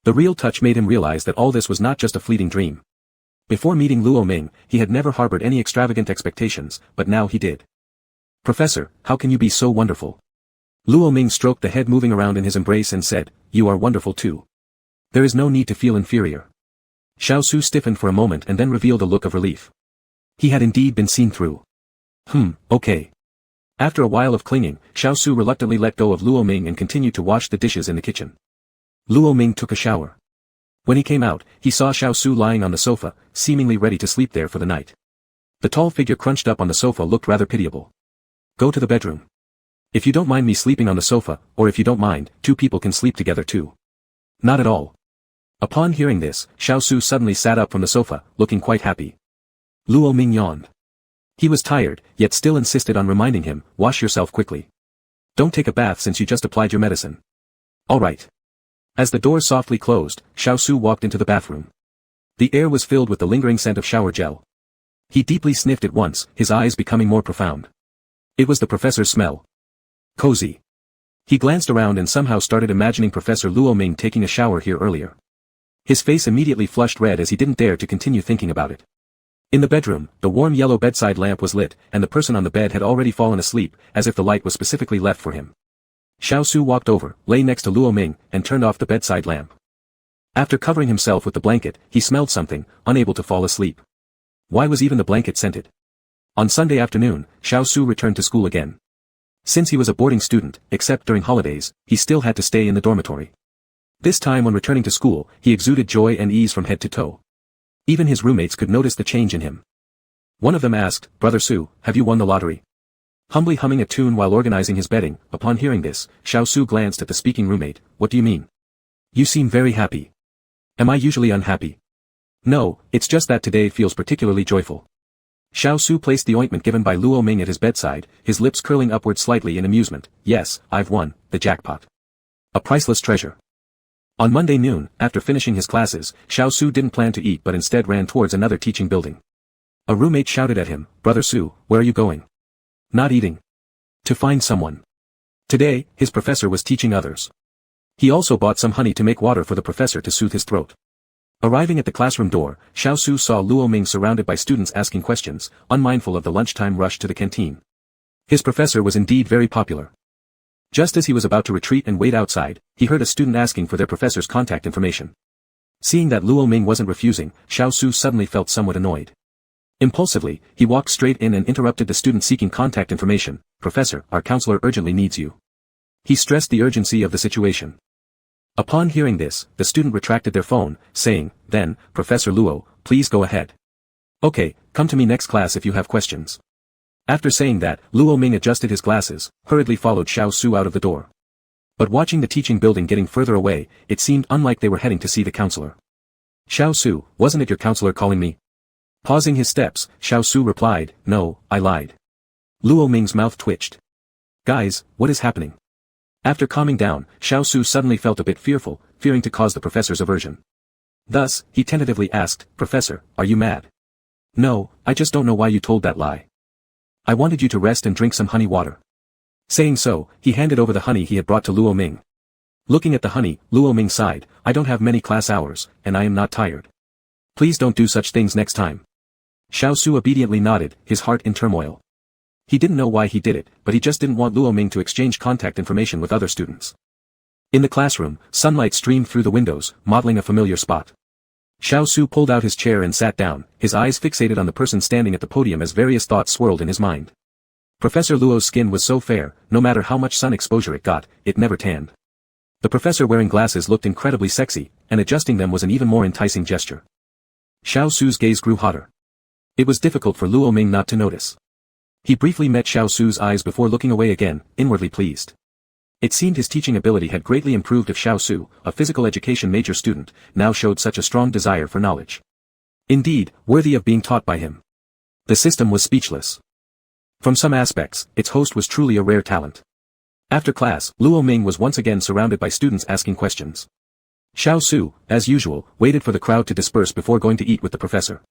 The real touch made him realize that all this was not just a fleeting dream. Before meeting Luo Ming, he had never harbored any extravagant expectations, but now he did. Professor, how can you be so wonderful? Luo Ming stroked the head moving around in his embrace and said, You are wonderful too. There is no need to feel inferior. Xiao Su stiffened for a moment and then revealed a look of relief. He had indeed been seen through. Okay. After a while of clinging, Xiao Su reluctantly let go of Luo Ming and continued to wash the dishes in the kitchen. Luo Ming took a shower. When he came out, he saw Xiao Su lying on the sofa, seemingly ready to sleep there for the night. The tall figure crunched up on the sofa looked rather pitiable. Go to the bedroom. If you don't mind me sleeping on the sofa, or if you don't mind, two people can sleep together too. Not at all. Upon hearing this, Xiao Su suddenly sat up from the sofa, looking quite happy. Luo Ming yawned. He was tired, yet still insisted on reminding him, wash yourself quickly. Don't take a bath since you just applied your medicine. All right. As the door softly closed, Xiao Su walked into the bathroom. The air was filled with the lingering scent of shower gel. He deeply sniffed it once, his eyes becoming more profound. It was the professor's smell. Cozy. He glanced around and somehow started imagining Professor Luo Ming taking a shower here earlier. His face immediately flushed red as he didn't dare to continue thinking about it. In the bedroom, the warm yellow bedside lamp was lit, and the person on the bed had already fallen asleep, as if the light was specifically left for him. Xiao Su walked over, lay next to Luo Ming, and turned off the bedside lamp. After covering himself with the blanket, he smelled something, unable to fall asleep. Why was even the blanket scented? On Sunday afternoon, Xiao Su returned to school again. Since he was a boarding student, except during holidays, he still had to stay in the dormitory. This time when returning to school, he exuded joy and ease from head to toe. Even his roommates could notice the change in him. One of them asked, Brother Su, have you won the lottery? Humbly humming a tune while organizing his bedding, upon hearing this, Xiao Su glanced at the speaking roommate. What do you mean? You seem very happy. Am I usually unhappy? No, it's just that today feels particularly joyful. Xiao Su placed the ointment given by Luo Ming at his bedside, his lips curling upward slightly in amusement. Yes, I've won, the jackpot. A priceless treasure. On Monday noon, after finishing his classes, Xiao Su didn't plan to eat but instead ran towards another teaching building. A roommate shouted at him, Brother Su, where are you going? Not eating. To find someone. Today, his professor was teaching others. He also bought some honey to make water for the professor to soothe his throat. Arriving at the classroom door, Xiao Su saw Luo Ming surrounded by students asking questions, unmindful of the lunchtime rush to the canteen. His professor was indeed very popular. Just as he was about to retreat and wait outside, he heard a student asking for their professor's contact information. Seeing that Luo Ming wasn't refusing, Xiao Su suddenly felt somewhat annoyed. Impulsively, he walked straight in and interrupted the student seeking contact information. Professor, our counselor urgently needs you. He stressed the urgency of the situation. Upon hearing this, the student retracted their phone, saying, Then, Professor Luo, please go ahead. Okay, come to me next class if you have questions. After saying that, Luo Ming adjusted his glasses, hurriedly followed Xiao Su out of the door. But watching the teaching building getting further away, it seemed unlike they were heading to see the counselor. Xiao Su, wasn't it your counselor calling me? Pausing his steps, Xiao Su replied, No, I lied. Luo Ming's mouth twitched. Guys, what is happening? After calming down, Xiao Su suddenly felt a bit fearful, fearing to cause the professor's aversion. Thus, he tentatively asked, Professor, are you mad? No, I just don't know why you told that lie. I wanted you to rest and drink some honey water. Saying so, he handed over the honey he had brought to Luo Ming. Looking at the honey, Luo Ming sighed, I don't have many class hours, and I am not tired. Please don't do such things next time. Xiao Su obediently nodded, his heart in turmoil. He didn't know why he did it, but he just didn't want Luo Ming to exchange contact information with other students. In the classroom, sunlight streamed through the windows, modeling a familiar spot. Xiao Su pulled out his chair and sat down, his eyes fixated on the person standing at the podium as various thoughts swirled in his mind. Professor Luo's skin was so fair, no matter how much sun exposure it got, it never tanned. The professor wearing glasses looked incredibly sexy, and adjusting them was an even more enticing gesture. Xiao Su's gaze grew hotter. It was difficult for Luo Ming not to notice. He briefly met Xiao Su's eyes before looking away again, inwardly pleased. It seemed his teaching ability had greatly improved if Xiao Su, a physical education major student, now showed such a strong desire for knowledge. Indeed, worthy of being taught by him. The system was speechless. From some aspects, its host was truly a rare talent. After class, Luo Ming was once again surrounded by students asking questions. Xiao Su, as usual, waited for the crowd to disperse before going to eat with the professor.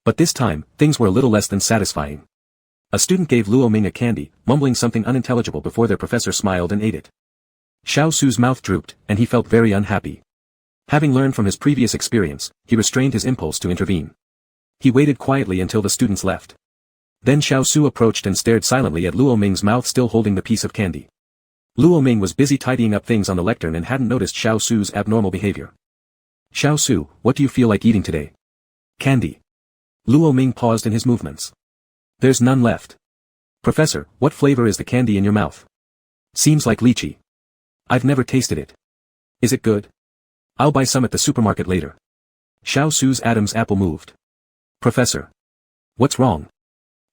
But this time, things were a little less than satisfying. A student gave Luo Ming a candy, mumbling something unintelligible before their professor smiled and ate it. Xiao Su's mouth drooped, and he felt very unhappy. Having learned from his previous experience, he restrained his impulse to intervene. He waited quietly until the students left. Then Xiao Su approached and stared silently at Luo Ming's mouth, still holding the piece of candy. Luo Ming was busy tidying up things on the lectern and hadn't noticed Xiao Su's abnormal behavior. "Xiao Su, what do you feel like eating today?" "Candy." Luo Ming paused in his movements. "There's none left." "Professor, what flavor is the candy in your mouth?" "Seems like lychee." "I've never tasted it." "Is it good?" "I'll buy some at the supermarket later." Xiao Su's Adam's apple moved. "Professor. What's wrong?"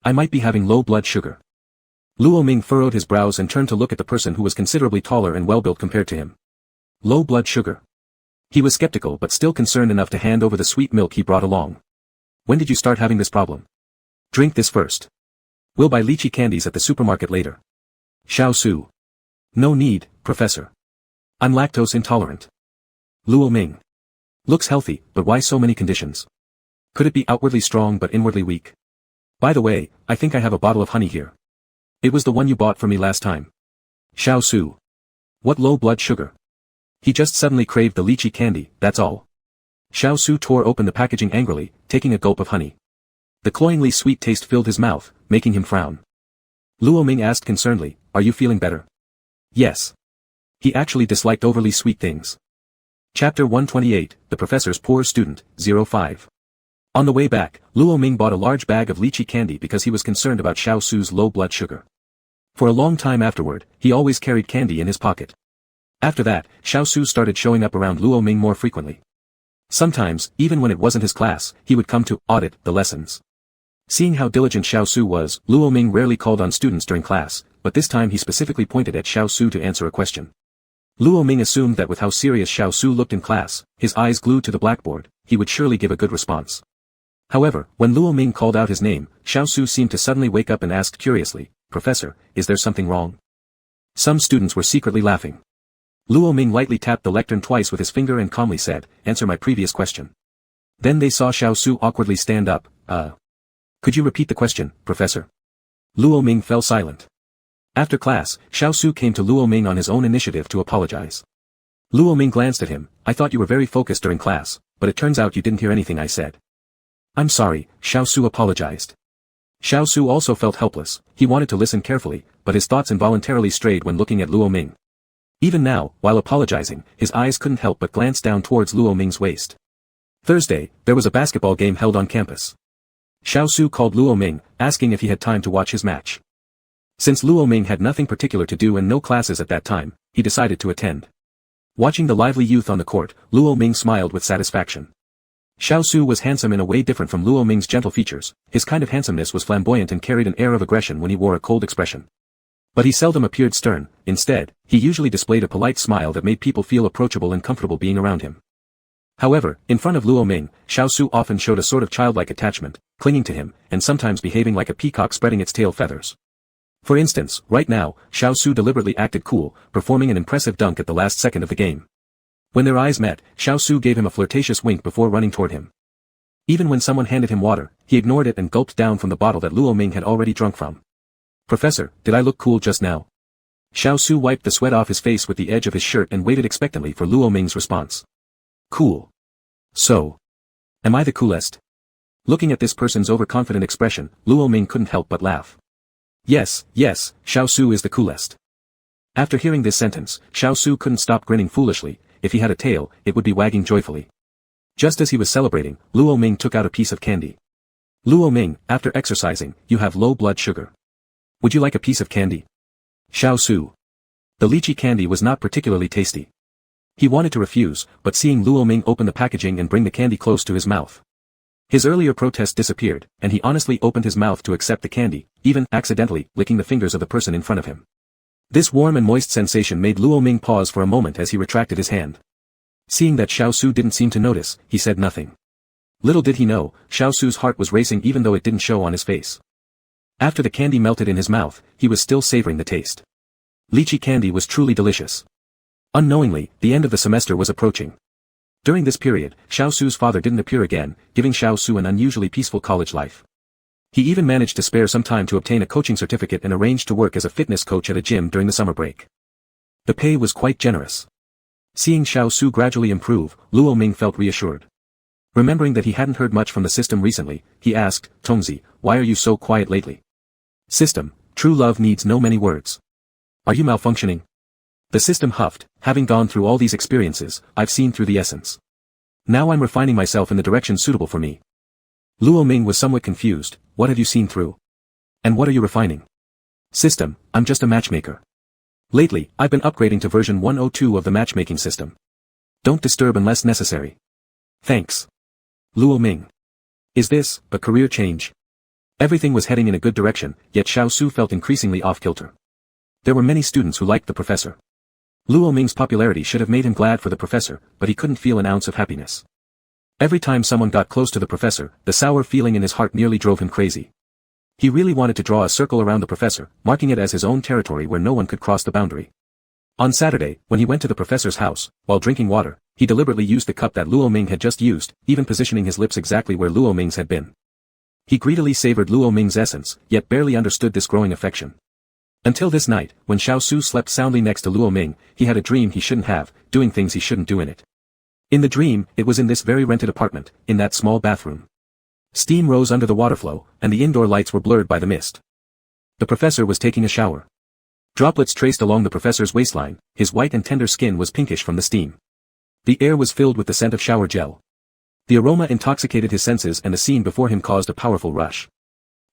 "I might be having low blood sugar." Luo Ming furrowed his brows and turned to look at the person who was considerably taller and well-built compared to him. Low blood sugar. He was skeptical but still concerned enough to hand over the sweet milk he brought along. "When did you start having this problem?" "Drink this first. We'll buy lychee candies at the supermarket later." Xiao Su. "No need, Professor. I'm lactose intolerant." Luo Ming. "Looks healthy, but why so many conditions? Could it be outwardly strong but inwardly weak? By the way, I think I have a bottle of honey here. It was the one you bought for me last time." Xiao Su. "What low blood sugar? He just suddenly craved the lychee candy, that's all." Xiao Su tore open the packaging angrily, taking a gulp of honey. The cloyingly sweet taste filled his mouth, making him frown. Luo Ming asked concernedly, "Are you feeling better?" "Yes." He actually disliked overly sweet things. Chapter 128, The Professor's Poor Student, 05. On the way back, Luo Ming bought a large bag of lychee candy because he was concerned about Xiao Su's low blood sugar. For a long time afterward, he always carried candy in his pocket. After that, Xiao Su started showing up around Luo Ming more frequently. Sometimes, even when it wasn't his class, he would come to audit the lessons. Seeing how diligent Xiao Su was, Luo Ming rarely called on students during class, but this time he specifically pointed at Xiao Su to answer a question. Luo Ming assumed that with how serious Xiao Su looked in class, his eyes glued to the blackboard, he would surely give a good response. However, when Luo Ming called out his name, Xiao Su seemed to suddenly wake up and asked curiously, "Professor, is there something wrong?" Some students were secretly laughing. Luo Ming lightly tapped the lectern twice with his finger and calmly said, "Answer my previous question." Then they saw Xiao Su awkwardly stand up. Could you repeat the question, Professor?" Luo Ming fell silent. After class, Xiao Su came to Luo Ming on his own initiative to apologize. Luo Ming glanced at him. "I thought you were very focused during class, but it turns out you didn't hear anything I said." "I'm sorry," Xiao Su apologized. Xiao Su also felt helpless. He wanted to listen carefully, but his thoughts involuntarily strayed when looking at Luo Ming. Even now, while apologizing, his eyes couldn't help but glance down towards Luo Ming's waist. Thursday, there was a basketball game held on campus. Xiao Su called Luo Ming, asking if he had time to watch his match. Since Luo Ming had nothing particular to do and no classes at that time, he decided to attend. Watching the lively youth on the court, Luo Ming smiled with satisfaction. Xiao Su was handsome in a way different from Luo Ming's gentle features. His kind of handsomeness was flamboyant and carried an air of aggression when he wore a cold expression. But he seldom appeared stern. Instead, he usually displayed a polite smile that made people feel approachable and comfortable being around him. However, in front of Luo Ming, Xiao Su often showed a sort of childlike attachment, clinging to him, and sometimes behaving like a peacock spreading its tail feathers. For instance, right now, Xiao Su deliberately acted cool, performing an impressive dunk at the last second of the game. When their eyes met, Xiao Su gave him a flirtatious wink before running toward him. Even when someone handed him water, he ignored it and gulped down from the bottle that Luo Ming had already drunk from. "Professor, did I look cool just now?" Xiao Su wiped the sweat off his face with the edge of his shirt and waited expectantly for Luo Ming's response. "Cool. So. Am I the coolest?" Looking at this person's overconfident expression, Luo Ming couldn't help but laugh. Yes, Xiao Su is the coolest." After hearing this sentence, Xiao Su couldn't stop grinning foolishly. If he had a tail, it would be wagging joyfully. Just as he was celebrating, Luo Ming took out a piece of candy. "Luo Ming, after exercising, you have low blood sugar. Would you like a piece of candy?" Xiao Su. The lychee candy was not particularly tasty. He wanted to refuse, but seeing Luo Ming open the packaging and bring the candy close to his mouth, his earlier protest disappeared, and he honestly opened his mouth to accept the candy, even accidentally licking the fingers of the person in front of him. This warm and moist sensation made Luo Ming pause for a moment as he retracted his hand. Seeing that Xiao Su didn't seem to notice, he said nothing. Little did he know, Xiao Su's heart was racing even though it didn't show on his face. After the candy melted in his mouth, he was still savoring the taste. Lychee candy was truly delicious. Unknowingly, the end of the semester was approaching. During this period, Xiao Su's father didn't appear again, giving Xiao Su an unusually peaceful college life. He even managed to spare some time to obtain a coaching certificate and arranged to work as a fitness coach at a gym during the summer break. The pay was quite generous. Seeing Xiao Su gradually improve, Luo Ming felt reassured. Remembering that he hadn't heard much from the system recently, he asked, Tongzi, why are you so quiet lately? System, true love needs no many words. Are you malfunctioning? The system huffed, having gone through all these experiences, I've seen through the essence. Now I'm refining myself in the direction suitable for me. Luo Ming was somewhat confused, what have you seen through? And what are you refining? System, I'm just a matchmaker. Lately, I've been upgrading to version 102 of the matchmaking system. Don't disturb unless necessary. Thanks. Luo Ming. Is this a career change? Everything was heading in a good direction, yet Xiao Su felt increasingly off-kilter. There were many students who liked the professor. Luo Ming's popularity should have made him glad for the professor, but he couldn't feel an ounce of happiness. Every time someone got close to the professor, the sour feeling in his heart nearly drove him crazy. He really wanted to draw a circle around the professor, marking it as his own territory where no one could cross the boundary. On Saturday, when he went to the professor's house, while drinking water, he deliberately used the cup that Luo Ming had just used, even positioning his lips exactly where Luo Ming's had been. He greedily savored Luo Ming's essence, yet barely understood this growing affection. Until this night, when Xiao Su slept soundly next to Luo Ming, he had a dream he shouldn't have, doing things he shouldn't do in it. In the dream, it was in this very rented apartment, in that small bathroom. Steam rose under the water flow, and the indoor lights were blurred by the mist. The professor was taking a shower. Droplets traced along the professor's waistline, his white and tender skin was pinkish from the steam. The air was filled with the scent of shower gel. The aroma intoxicated his senses and the scene before him caused a powerful rush.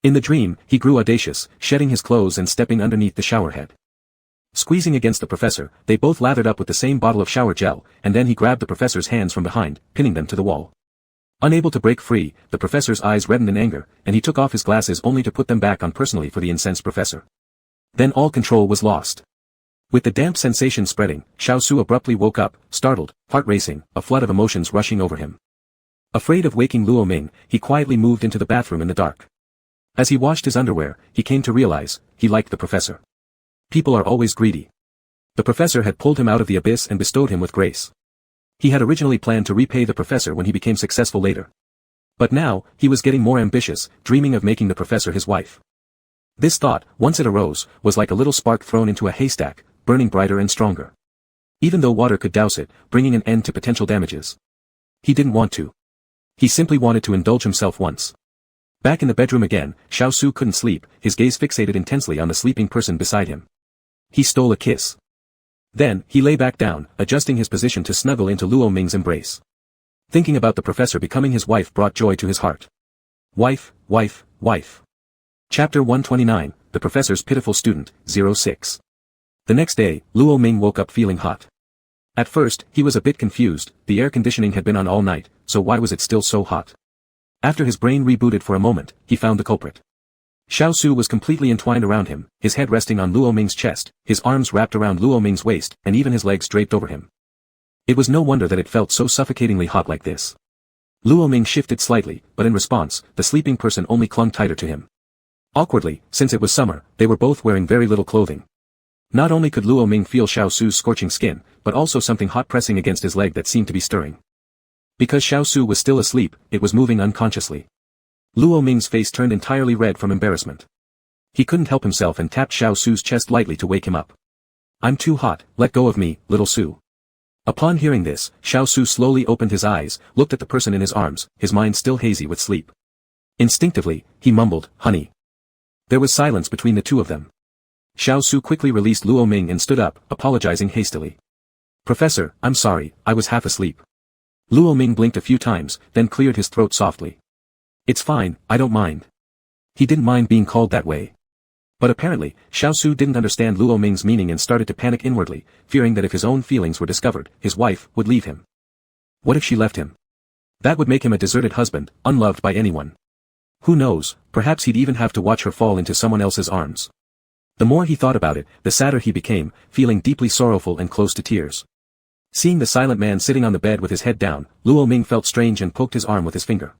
In the dream, he grew audacious, shedding his clothes and stepping underneath the shower head. Squeezing against the professor, they both lathered up with the same bottle of shower gel, and then he grabbed the professor's hands from behind, pinning them to the wall. Unable to break free, the professor's eyes reddened in anger, and he took off his glasses only to put them back on personally for the incensed professor. Then all control was lost. With the damp sensation spreading, Xiao Su abruptly woke up, startled, heart racing, a flood of emotions rushing over him. Afraid of waking Luo Ming, he quietly moved into the bathroom in the dark. As he washed his underwear, he came to realize, he liked the professor. People are always greedy. The professor had pulled him out of the abyss and bestowed him with grace. He had originally planned to repay the professor when he became successful later. But now, he was getting more ambitious, dreaming of making the professor his wife. This thought, once it arose, was like a little spark thrown into a haystack, burning brighter and stronger. Even though water could douse it, bringing an end to potential damages. He didn't want to. He simply wanted to indulge himself once. Back in the bedroom again, Xiao Su couldn't sleep, his gaze fixated intensely on the sleeping person beside him. He stole a kiss. Then, he lay back down, adjusting his position to snuggle into Luo Ming's embrace. Thinking about the professor becoming his wife brought joy to his heart. Wife, wife, wife. Chapter 129, The Professor's Pitiful Student, 06. The next day, Luo Ming woke up feeling hot. At first, he was a bit confused, the air conditioning had been on all night, so why was it still so hot? After his brain rebooted for a moment, he found the culprit. Xiao Su was completely entwined around him, his head resting on Luo Ming's chest, his arms wrapped around Luo Ming's waist, and even his legs draped over him. It was no wonder that it felt so suffocatingly hot like this. Luo Ming shifted slightly, but in response, the sleeping person only clung tighter to him. Awkwardly, since it was summer, they were both wearing very little clothing. Not only could Luo Ming feel Xiao Su's scorching skin, but also something hot pressing against his leg that seemed to be stirring. Because Xiao Su was still asleep, it was moving unconsciously. Luo Ming's face turned entirely red from embarrassment. He couldn't help himself and tapped Xiao Su's chest lightly to wake him up. I'm too hot, let go of me, little Su. Upon hearing this, Xiao Su slowly opened his eyes, looked at the person in his arms, his mind still hazy with sleep. Instinctively, he mumbled, honey. There was silence between the two of them. Xiao Su quickly released Luo Ming and stood up, apologizing hastily. Professor, I'm sorry, I was half asleep. Luo Ming blinked a few times, then cleared his throat softly. It's fine, I don't mind. He didn't mind being called that way. But apparently, Xiao Su didn't understand Luo Ming's meaning and started to panic inwardly, fearing that if his own feelings were discovered, his wife would leave him. What if she left him? That would make him a deserted husband, unloved by anyone. Who knows, perhaps he'd even have to watch her fall into someone else's arms. The more he thought about it, the sadder he became, feeling deeply sorrowful and close to tears. Seeing the silent man sitting on the bed with his head down, Luo Ming felt strange and poked his arm with his finger.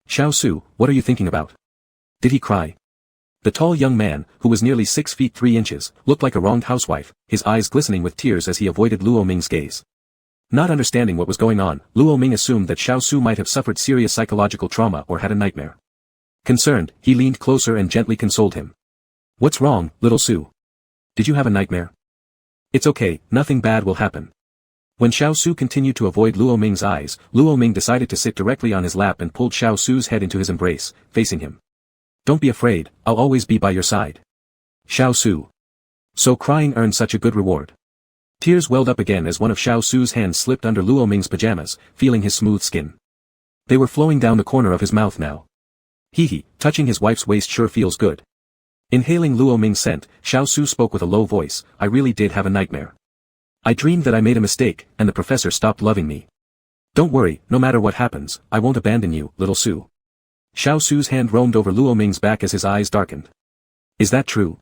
Xiao Su, what are you thinking about? Did he cry? The tall young man, who was nearly 6 feet 3 inches, looked like a wronged housewife, his eyes glistening with tears as he avoided Luo Ming's gaze. Not understanding what was going on, Luo Ming assumed that Xiao Su might have suffered serious psychological trauma or had a nightmare. Concerned, he leaned closer and gently consoled him. What's wrong, little Su? Did you have a nightmare? It's okay, nothing bad will happen. When Xiao Su continued to avoid Luo Ming's eyes, Luo Ming decided to sit directly on his lap and pulled Xiao Su's head into his embrace, facing him. Don't be afraid, I'll always be by your side. Xiao Su. So crying earned such a good reward. Tears welled up again as one of Xiao Su's hands slipped under Luo Ming's pajamas, feeling his smooth skin. They were flowing down the corner of his mouth now. Hee, touching his wife's waist sure feels good. Inhaling Luo Ming's scent, Xiao Su spoke with a low voice, I really did have a nightmare. I dreamed that I made a mistake, and the professor stopped loving me. Don't worry, no matter what happens, I won't abandon you, little Su. Xiao Su's hand roamed over Luo Ming's back as his eyes darkened. Is that true?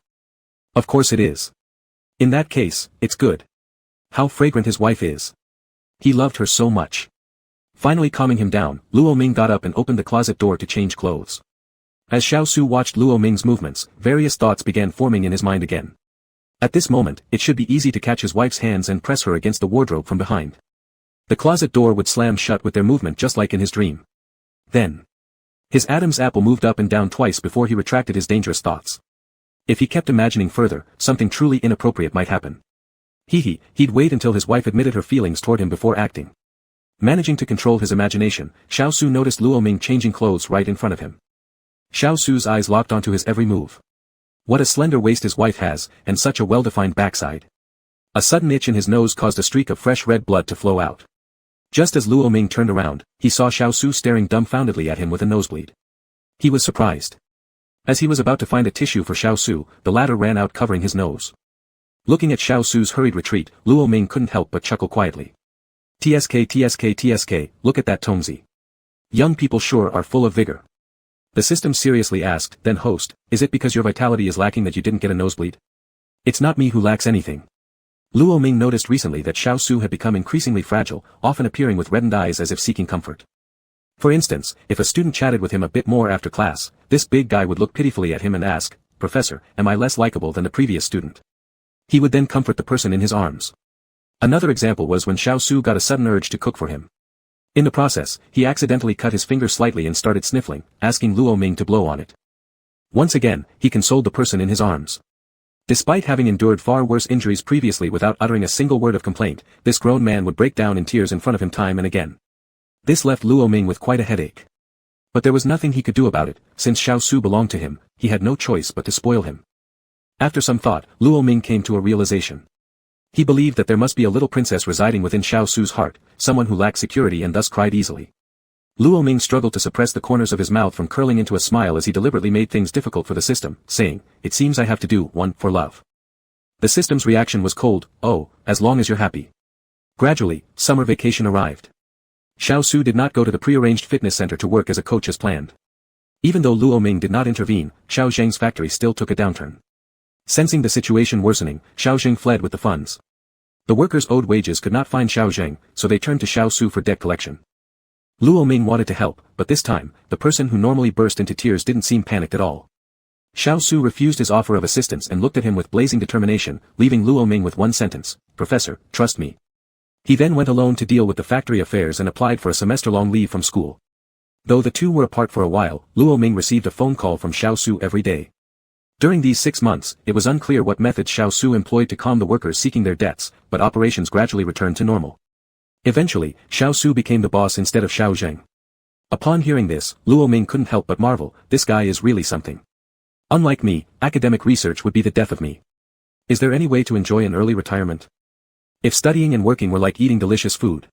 Of course it is. In that case, it's good. How fragrant his wife is. He loved her so much. Finally calming him down, Luo Ming got up and opened the closet door to change clothes. As Xiao Su watched Luo Ming's movements, various thoughts began forming in his mind again. At this moment, it should be easy to catch his wife's hands and press her against the wardrobe from behind. The closet door would slam shut with their movement just like in his dream. Then, his Adam's apple moved up and down twice before he retracted his dangerous thoughts. If he kept imagining further, something truly inappropriate might happen. He'd wait until his wife admitted her feelings toward him before acting. Managing to control his imagination, Xiao Su noticed Luo Ming changing clothes right in front of him. Xiao Su's eyes locked onto his every move. What a slender waist his wife has, and such a well-defined backside. A sudden itch in his nose caused a streak of fresh red blood to flow out. Just as Luo Ming turned around, he saw Xiao Su staring dumbfoundedly at him with a nosebleed. He was surprised. As he was about to find a tissue for Xiao Su, the latter ran out covering his nose. Looking at Xiao Su's hurried retreat, Luo Ming couldn't help but chuckle quietly. TSK, look at that Tongzi. Young people sure are full of vigor. The system seriously asked, then host, is it because your vitality is lacking that you didn't get a nosebleed? It's not me who lacks anything. Luo Ming noticed recently that Xiao Su had become increasingly fragile, often appearing with reddened eyes as if seeking comfort. For instance, if a student chatted with him a bit more after class, this big guy would look pitifully at him and ask, Professor, am I less likable than the previous student? He would then comfort the person in his arms. Another example was when Xiao Su got a sudden urge to cook for him. In the process, he accidentally cut his finger slightly and started sniffling, asking Luo Ming to blow on it. Once again, he consoled the person in his arms. Despite having endured far worse injuries previously without uttering a single word of complaint, this grown man would break down in tears in front of him time and again. This left Luo Ming with quite a headache. But there was nothing he could do about it, since Xiao Su belonged to him, he had no choice but to spoil him. After some thought, Luo Ming came to a realization. He believed that there must be a little princess residing within Xiao Su's heart, someone who lacked security and thus cried easily. Luo Ming struggled to suppress the corners of his mouth from curling into a smile as he deliberately made things difficult for the system, saying, it seems I have to do one for love. The system's reaction was cold, oh, as long as you're happy. Gradually, summer vacation arrived. Xiao Su did not go to the prearranged fitness center to work as a coach as planned. Even though Luo Ming did not intervene, Xiao Zheng's factory still took a downturn. Sensing the situation worsening, Xiao Zheng fled with the funds. The workers owed wages could not find Xiao Zheng, so they turned to Xiao Su for debt collection. Luo Ming wanted to help, but this time, the person who normally burst into tears didn't seem panicked at all. Xiao Su refused his offer of assistance and looked at him with blazing determination, leaving Luo Ming with one sentence, Professor, trust me. He then went alone to deal with the factory affairs and applied for a semester-long leave from school. Though the two were apart for a while, Luo Ming received a phone call from Xiao Su every day. During these 6 months, it was unclear what methods Xiao Su employed to calm the workers seeking their debts, but operations gradually returned to normal. Eventually, Xiao Su became the boss instead of Xiao Zheng. Upon hearing this, Luo Ming couldn't help but marvel, this guy is really something. Unlike me, academic research would be the death of me. Is there any way to enjoy an early retirement? If studying and working were like eating delicious food,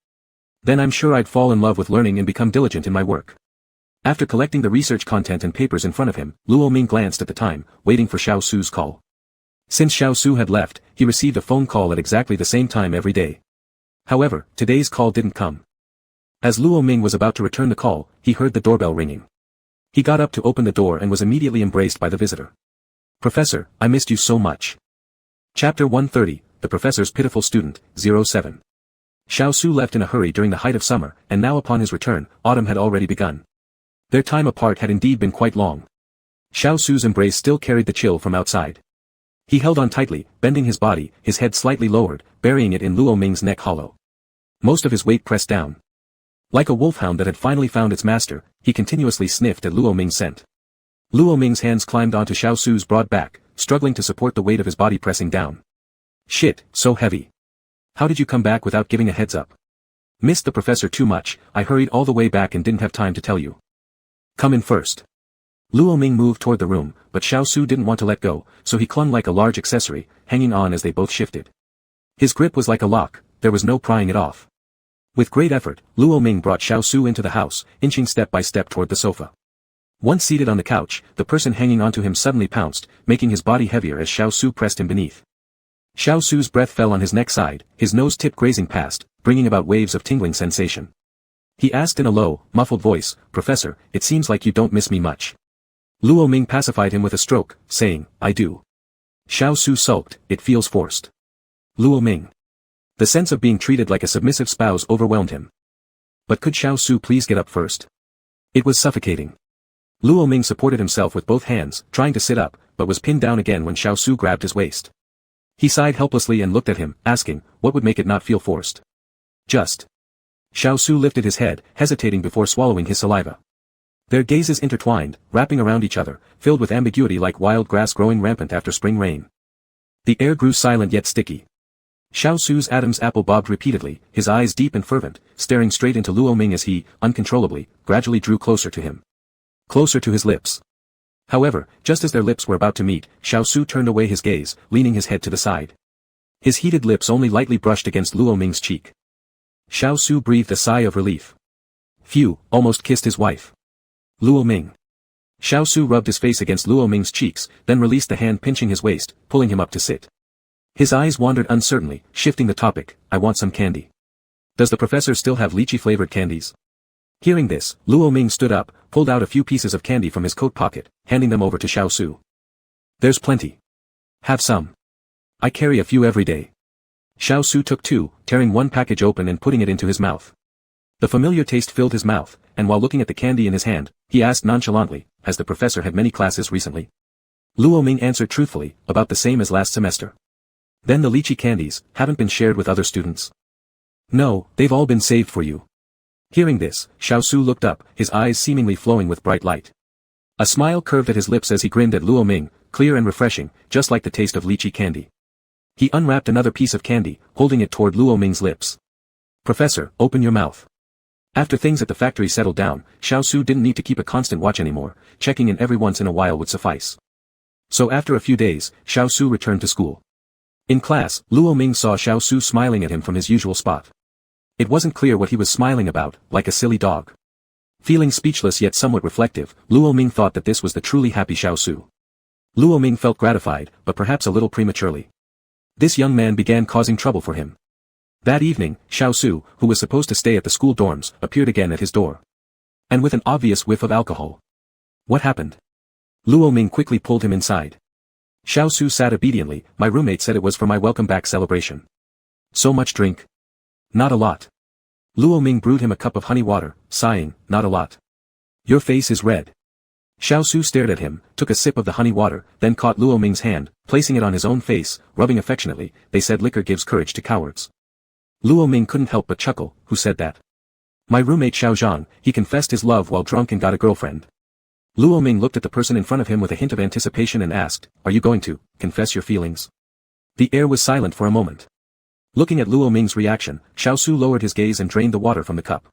then I'm sure I'd fall in love with learning and become diligent in my work. After collecting the research content and papers in front of him, Luo Ming glanced at the time, waiting for Xiao Su's call. Since Xiao Su had left, he received a phone call at exactly the same time every day. However, today's call didn't come. As Luo Ming was about to return the call, he heard the doorbell ringing. He got up to open the door and was immediately embraced by the visitor. Professor, I missed you so much. Chapter 130, The Professor's Pitiful Student, 07. Xiao Su left in a hurry during the height of summer, and now upon his return, autumn had already begun. Their time apart had indeed been quite long. Xiao Su's embrace still carried the chill from outside. He held on tightly, bending his body, his head slightly lowered, burying it in Luo Ming's neck hollow. Most of his weight pressed down. Like a wolfhound that had finally found its master, he continuously sniffed at Luo Ming's scent. Luo Ming's hands climbed onto Xiao Su's broad back, struggling to support the weight of his body pressing down. Shit, so heavy. How did you come back without giving a heads up? Missed the professor too much, I hurried all the way back and didn't have time to tell you. Come in first. Luo Ming moved toward the room, but Xiao Su didn't want to let go, so he clung like a large accessory, hanging on as they both shifted. His grip was like a lock, there was no prying it off. With great effort, Luo Ming brought Xiao Su into the house, inching step by step toward the sofa. Once seated on the couch, the person hanging onto him suddenly pounced, making his body heavier as Xiao Su pressed him beneath. Xiao Su's breath fell on his neck side, his nose tip grazing past, bringing about waves of tingling sensation. He asked in a low, muffled voice, Professor, it seems like you don't miss me much. Luo Ming pacified him with a stroke, saying, I do. Xiao Su sulked, it feels forced. Luo Ming. The sense of being treated like a submissive spouse overwhelmed him. But could Xiao Su please get up first? It was suffocating. Luo Ming supported himself with both hands, trying to sit up, but was pinned down again when Xiao Su grabbed his waist. He sighed helplessly and looked at him, asking, what would make it not feel forced? Just. Xiao Su lifted his head, hesitating before swallowing his saliva. Their gazes intertwined, wrapping around each other, filled with ambiguity like wild grass growing rampant after spring rain. The air grew silent yet sticky. Xiao Su's Adam's apple bobbed repeatedly, his eyes deep and fervent, staring straight into Luo Ming as he, uncontrollably, gradually drew closer to him. Closer to his lips. However, just as their lips were about to meet, Xiao Su turned away his gaze, leaning his head to the side. His heated lips only lightly brushed against Luo Ming's cheek. Xiao Su breathed a sigh of relief. Phew, almost kissed his wife. Luo Ming. Xiao Su rubbed his face against Luo Ming's cheeks, then released the hand pinching his waist, pulling him up to sit. His eyes wandered uncertainly, shifting the topic, I want some candy. Does the professor still have lychee-flavored candies? Hearing this, Luo Ming stood up, pulled out a few pieces of candy from his coat pocket, handing them over to Xiao Su. There's plenty. Have some. I carry a few every day. Xiao Su took two, tearing one package open and putting it into his mouth. The familiar taste filled his mouth, and while looking at the candy in his hand, he asked nonchalantly, has the professor had many classes recently? Luo Ming answered truthfully, about the same as last semester. Then the lychee candies, haven't been shared with other students? No, they've all been saved for you. Hearing this, Xiao Su looked up, his eyes seemingly flowing with bright light. A smile curved at his lips as he grinned at Luo Ming, clear and refreshing, just like the taste of lychee candy. He unwrapped another piece of candy, holding it toward Luo Ming's lips. Professor, open your mouth. After things at the factory settled down, Xiao Su didn't need to keep a constant watch anymore, checking in every once in a while would suffice. So after a few days, Xiao Su returned to school. In class, Luo Ming saw Xiao Su smiling at him from his usual spot. It wasn't clear what he was smiling about, like a silly dog. Feeling speechless yet somewhat reflective, Luo Ming thought that this was the truly happy Xiao Su. Luo Ming felt gratified, but perhaps a little prematurely. This young man began causing trouble for him. That evening, Xiao Su, who was supposed to stay at the school dorms, appeared again at his door. And with an obvious whiff of alcohol. What happened? Luo Ming quickly pulled him inside. Xiao Su sat obediently, my roommate said it was for my welcome back celebration. So much drink? Not a lot. Luo Ming brewed him a cup of honey water, sighing, not a lot. Your face is red. Xiao Su stared at him, took a sip of the honey water, then caught Luo Ming's hand, placing it on his own face, rubbing affectionately, they said liquor gives courage to cowards. Luo Ming couldn't help but chuckle, who said that? My roommate Xiao Zhang, he confessed his love while drunk and got a girlfriend. Luo Ming looked at the person in front of him with a hint of anticipation and asked, are you going to confess your feelings? The air was silent for a moment. Looking at Luo Ming's reaction, Xiao Su lowered his gaze and drained the water from the cup.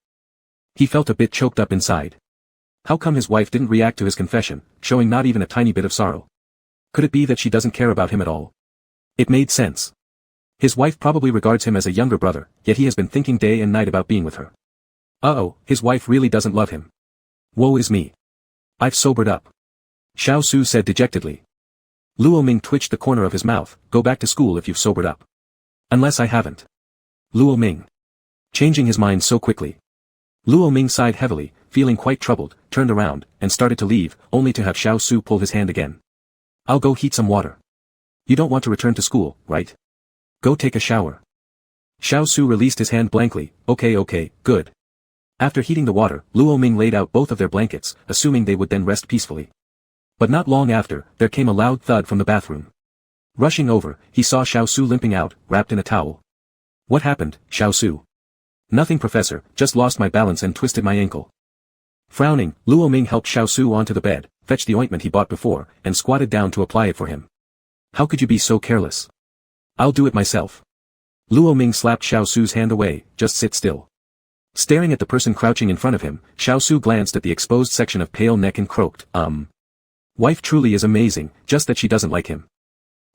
He felt a bit choked up inside. How come his wife didn't react to his confession, showing not even a tiny bit of sorrow? Could it be that she doesn't care about him at all? It made sense. His wife probably regards him as a younger brother, yet he has been thinking day and night about being with her. Uh-oh, his wife really doesn't love him. Woe is me. I've sobered up. Xiao Su said dejectedly. Luo Ming twitched the corner of his mouth, go back to school if you've sobered up. Unless I haven't. Luo Ming. Changing his mind so quickly. Luo Ming sighed heavily, feeling quite troubled, turned around, and started to leave, only to have Xiao Su pull his hand again. I'll go heat some water. You don't want to return to school, right? Go take a shower. Xiao Su released his hand blankly. Okay, good. After heating the water, Luo Ming laid out both of their blankets, assuming they would then rest peacefully. But not long after, there came a loud thud from the bathroom. Rushing over, he saw Xiao Su limping out, wrapped in a towel. What happened, Xiao Su? Nothing, professor, just lost my balance and twisted my ankle. Frowning, Luo Ming helped Xiao Su onto the bed, fetched the ointment he bought before, and squatted down to apply it for him. How could you be so careless? I'll do it myself. Luo Ming slapped Xiao Su's hand away. Just sit still. Staring at the person crouching in front of him, Xiao Su glanced at the exposed section of pale neck and croaked, Wife truly is amazing, just that she doesn't like him.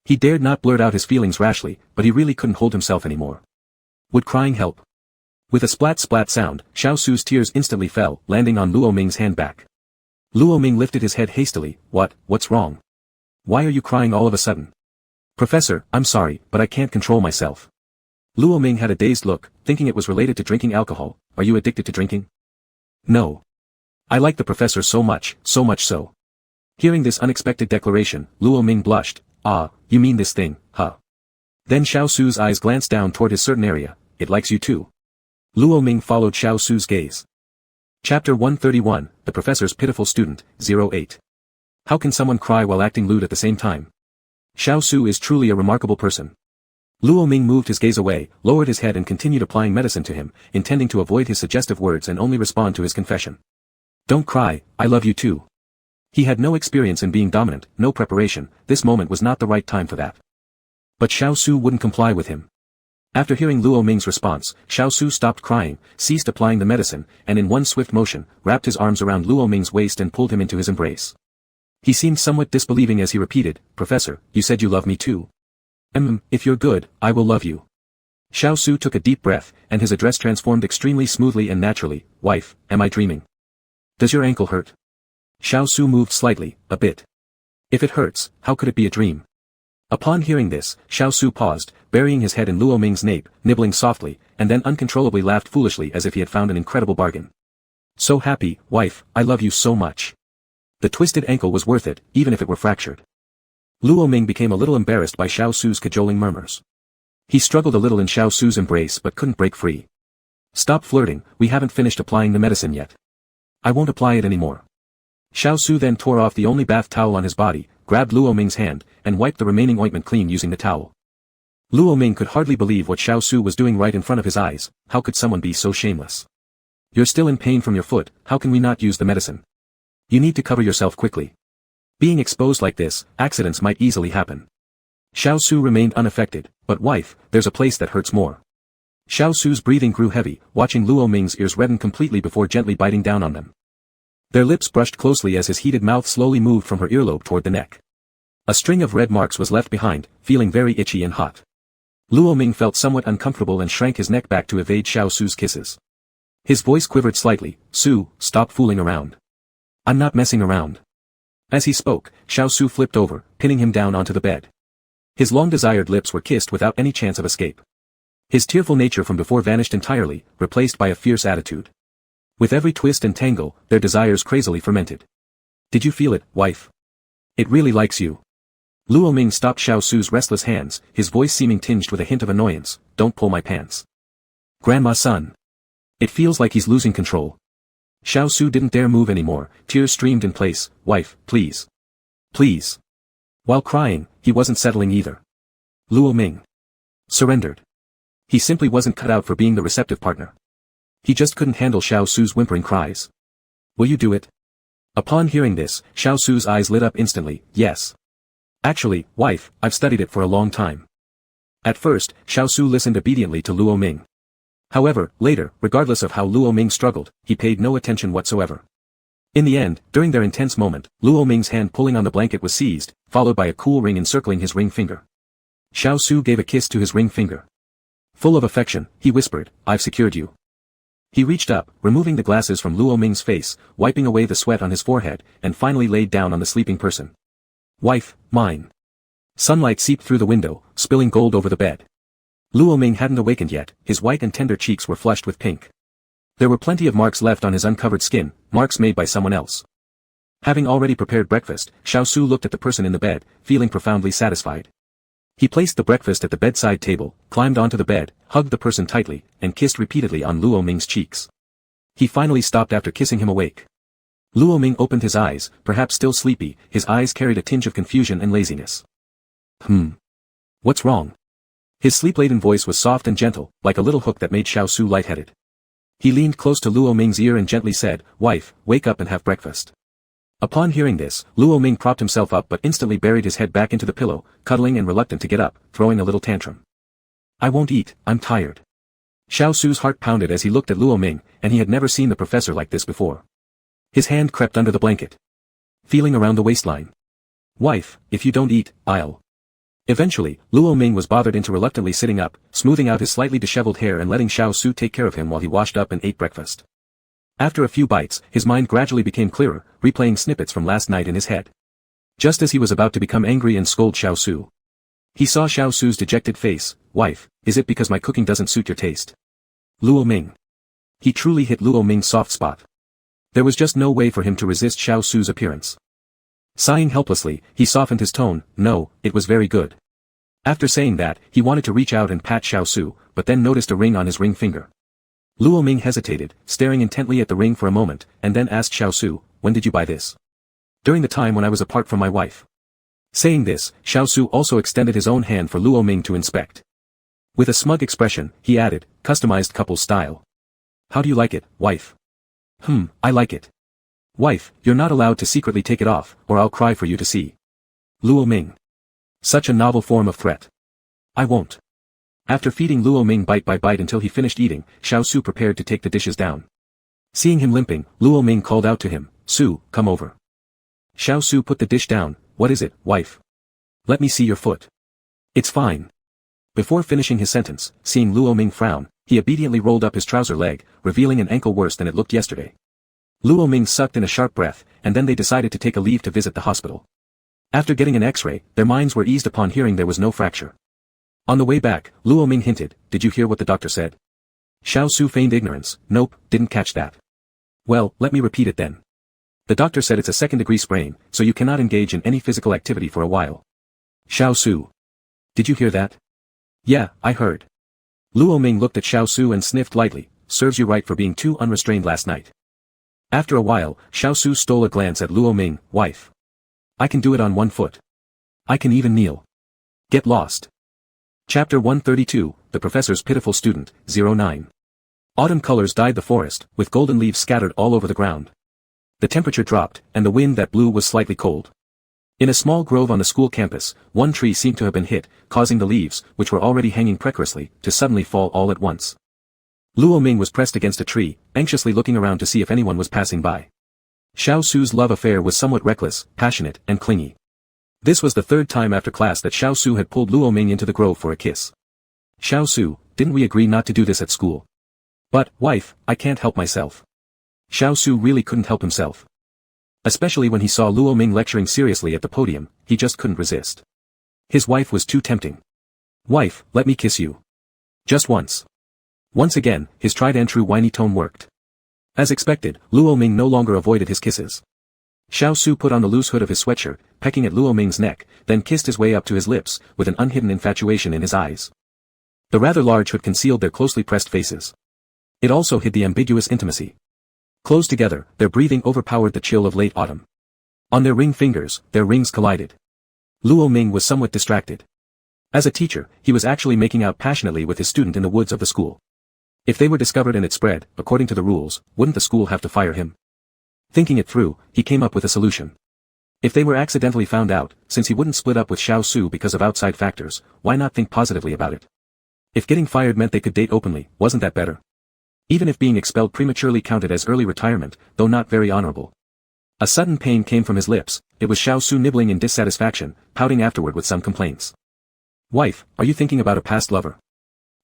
He dared not blurt out his feelings rashly, but he really couldn't hold himself anymore. Would crying help? With a splat sound, Xiao Su's tears instantly fell, landing on Luo Ming's hand back. Luo Ming lifted his head hastily. What's wrong? Why are you crying all of a sudden? Professor, I'm sorry, but I can't control myself. Luo Ming had a dazed look, thinking it was related to drinking alcohol. Are you addicted to drinking? No. I like the professor so much so. Hearing this unexpected declaration, Luo Ming blushed. Ah, you mean this thing, huh? Then Xiao Su's eyes glanced down toward his certain area. It likes you too. Luo Ming followed Xiao Su's gaze. Chapter 131, The Professor's Pitiful Student, 08. How can someone cry while acting lewd at the same time? Xiao Su is truly a remarkable person. Luo Ming moved his gaze away, lowered his head and continued applying medicine to him, intending to avoid his suggestive words and only respond to his confession. Don't cry, I love you too. He had no experience in being dominant, no preparation, this moment was not the right time for that. But Xiao Su wouldn't comply with him. After hearing Luo Ming's response, Xiao Su stopped crying, ceased applying the medicine, and in one swift motion, wrapped his arms around Luo Ming's waist and pulled him into his embrace. He seemed somewhat disbelieving as he repeated, Professor, you said you love me too. If you're good, I will love you. Xiao Su took a deep breath, and his address transformed extremely smoothly and naturally. Wife, am I dreaming? Does your ankle hurt? Xiao Su moved slightly, a bit. If it hurts, how could it be a dream? Upon hearing this, Xiao Su paused, burying his head in Luo Ming's nape, nibbling softly, and then uncontrollably laughed foolishly as if he had found an incredible bargain. So happy, wife, I love you so much. The twisted ankle was worth it, even if it were fractured. Luo Ming became a little embarrassed by Xiao Su's cajoling murmurs. He struggled a little in Xiao Su's embrace but couldn't break free. Stop flirting, we haven't finished applying the medicine yet. I won't apply it anymore. Xiao Su then tore off the only bath towel on his body, grabbed Luo Ming's hand, and wiped the remaining ointment clean using the towel. Luo Ming could hardly believe what Xiao Su was doing right in front of his eyes. How could someone be so shameless? You're still in pain from your foot, how can we not use the medicine? You need to cover yourself quickly. Being exposed like this, accidents might easily happen. Xiao Su remained unaffected, but wife, there's a place that hurts more. Xiao Su's breathing grew heavy, watching Luo Ming's ears redden completely before gently biting down on them. Their lips brushed closely as his heated mouth slowly moved from her earlobe toward the neck. A string of red marks was left behind, feeling very itchy and hot. Luo Ming felt somewhat uncomfortable and shrank his neck back to evade Xiao Su's kisses. His voice quivered slightly. Su, stop fooling around. I'm not messing around. As he spoke, Xiao Su flipped over, pinning him down onto the bed. His long-desired lips were kissed without any chance of escape. His tearful nature from before vanished entirely, replaced by a fierce attitude. With every twist and tangle, their desires crazily fermented. Did you feel it, wife? It really likes you. Luo Ming stopped Xiao Su's restless hands, his voice seeming tinged with a hint of annoyance. Don't pull my pants. Grandma son. It feels like he's losing control. Xiao Su didn't dare move anymore, tears streamed in place. Wife, please. Please. While crying, he wasn't settling either. Luo Ming surrendered. He simply wasn't cut out for being the receptive partner. He just couldn't handle Xiao Su's whimpering cries. Will you do it? Upon hearing this, Xiao Su's eyes lit up instantly. Yes. Actually, wife, I've studied it for a long time. At first, Xiao Su listened obediently to Luo Ming. However, later, regardless of how Luo Ming struggled, he paid no attention whatsoever. In the end, during their intense moment, Luo Ming's hand pulling on the blanket was seized, followed by a cool ring encircling his ring finger. Xiao Su gave a kiss to his ring finger. Full of affection, he whispered, I've secured you. He reached up, removing the glasses from Luo Ming's face, wiping away the sweat on his forehead, and finally laid down on the sleeping person. Wife, mine. Sunlight seeped through the window, spilling gold over the bed. Luo Ming hadn't awakened yet, his white and tender cheeks were flushed with pink. There were plenty of marks left on his uncovered skin, marks made by someone else. Having already prepared breakfast, Xiao Su looked at the person in the bed, feeling profoundly satisfied. He placed the breakfast at the bedside table, climbed onto the bed, hugged the person tightly, and kissed repeatedly on Luo Ming's cheeks. He finally stopped after kissing him awake. Luo Ming opened his eyes, perhaps still sleepy, his eyes carried a tinge of confusion and laziness. What's wrong? His sleep-laden voice was soft and gentle, like a little hook that made Xiao Su lightheaded. He leaned close to Luo Ming's ear and gently said, "Wife, wake up and have breakfast." Upon hearing this, Luo Ming propped himself up but instantly buried his head back into the pillow, cuddling and reluctant to get up, throwing a little tantrum. "I won't eat, I'm tired." Xiao Su's heart pounded as he looked at Luo Ming, and he had never seen the professor like this before. His hand crept under the blanket, feeling around the waistline. "Wife, if you don't eat, I'll..." Eventually, Luo Ming was bothered into reluctantly sitting up, smoothing out his slightly disheveled hair and letting Xiao Su take care of him while he washed up and ate breakfast. After a few bites, his mind gradually became clearer, replaying snippets from last night in his head. Just as he was about to become angry and scold Xiao Su, he saw Xiao Su's dejected face. "Wife, is it because my cooking doesn't suit your taste?" Luo Ming. He truly hit Luo Ming's soft spot. There was just no way for him to resist Xiao Su's appearance. Sighing helplessly, he softened his tone. "No, it was very good." After saying that, he wanted to reach out and pat Xiao Su, but then noticed a ring on his ring finger. Luo Ming hesitated, staring intently at the ring for a moment, and then asked Xiao Su, "When did you buy this?" "During the time when I was apart from my wife." Saying this, Xiao Su also extended his own hand for Luo Ming to inspect. With a smug expression, he added, "Customized couple style. How do you like it, wife?" I like it." "Wife, you're not allowed to secretly take it off, or I'll cry for you to see." Luo Ming. Such a novel form of threat. "I won't." After feeding Luo Ming bite by bite until he finished eating, Xiao Su prepared to take the dishes down. Seeing him limping, Luo Ming called out to him, "Su, come over." Xiao Su put the dish down. "What is it, wife?" "Let me see your foot." "It's fine." Before finishing his sentence, seeing Luo Ming frown, he obediently rolled up his trouser leg, revealing an ankle worse than it looked yesterday. Luo Ming sucked in a sharp breath, and then they decided to take a leave to visit the hospital. After getting an X-ray, their minds were eased upon hearing there was no fracture. On the way back, Luo Ming hinted, "Did you hear what the doctor said?" Xiao Su feigned ignorance. "Nope, didn't catch that." "Well, let me repeat it then. The doctor said it's a second-degree sprain, so you cannot engage in any physical activity for a while." Xiao Su. "Did you hear that?" "Yeah, I heard." Luo Ming looked at Xiao Su and sniffed lightly. "Serves you right for being too unrestrained last night." After a while, Xiao Su stole a glance at Luo Ming. "Wife. I can do it on one foot. I can even kneel. Get lost." Chapter 132, The Professor's Pitiful Student, 09. Autumn colors dyed the forest, with golden leaves scattered all over the ground. The temperature dropped, and the wind that blew was slightly cold. In a small grove on the school campus, one tree seemed to have been hit, causing the leaves, which were already hanging precorously, to suddenly fall all at once. Luo Ming was pressed against a tree, anxiously looking around to see if anyone was passing by. Xiao Su's love affair was somewhat reckless, passionate, and clingy. This was the third time after class that Xiao Su had pulled Luo Ming into the grove for a kiss. "Xiao Su, didn't we agree not to do this at school?" "But, wife, I can't help myself." Xiao Su really couldn't help himself. Especially when he saw Luo Ming lecturing seriously at the podium, he just couldn't resist. His wife was too tempting. "Wife, let me kiss you. Just once." Once again, his tried and true whiny tone worked. As expected, Luo Ming no longer avoided his kisses. Xiao Su put on the loose hood of his sweatshirt, pecking at Luo Ming's neck, then kissed his way up to his lips, with an unhidden infatuation in his eyes. The rather large hood concealed their closely pressed faces. It also hid the ambiguous intimacy. Close together, their breathing overpowered the chill of late autumn. On their ring fingers, their rings collided. Luo Ming was somewhat distracted. As a teacher, he was actually making out passionately with his student in the woods of the school. If they were discovered and it spread, according to the rules, wouldn't the school have to fire him? Thinking it through, he came up with a solution. If they were accidentally found out, since he wouldn't split up with Xiao Su because of outside factors, why not think positively about it? If getting fired meant they could date openly, wasn't that better? Even if being expelled prematurely counted as early retirement, though not very honorable. A sudden pain came from his lips. It was Xiao Su nibbling in dissatisfaction, pouting afterward with some complaints. "Wife, are you thinking about a past lover?"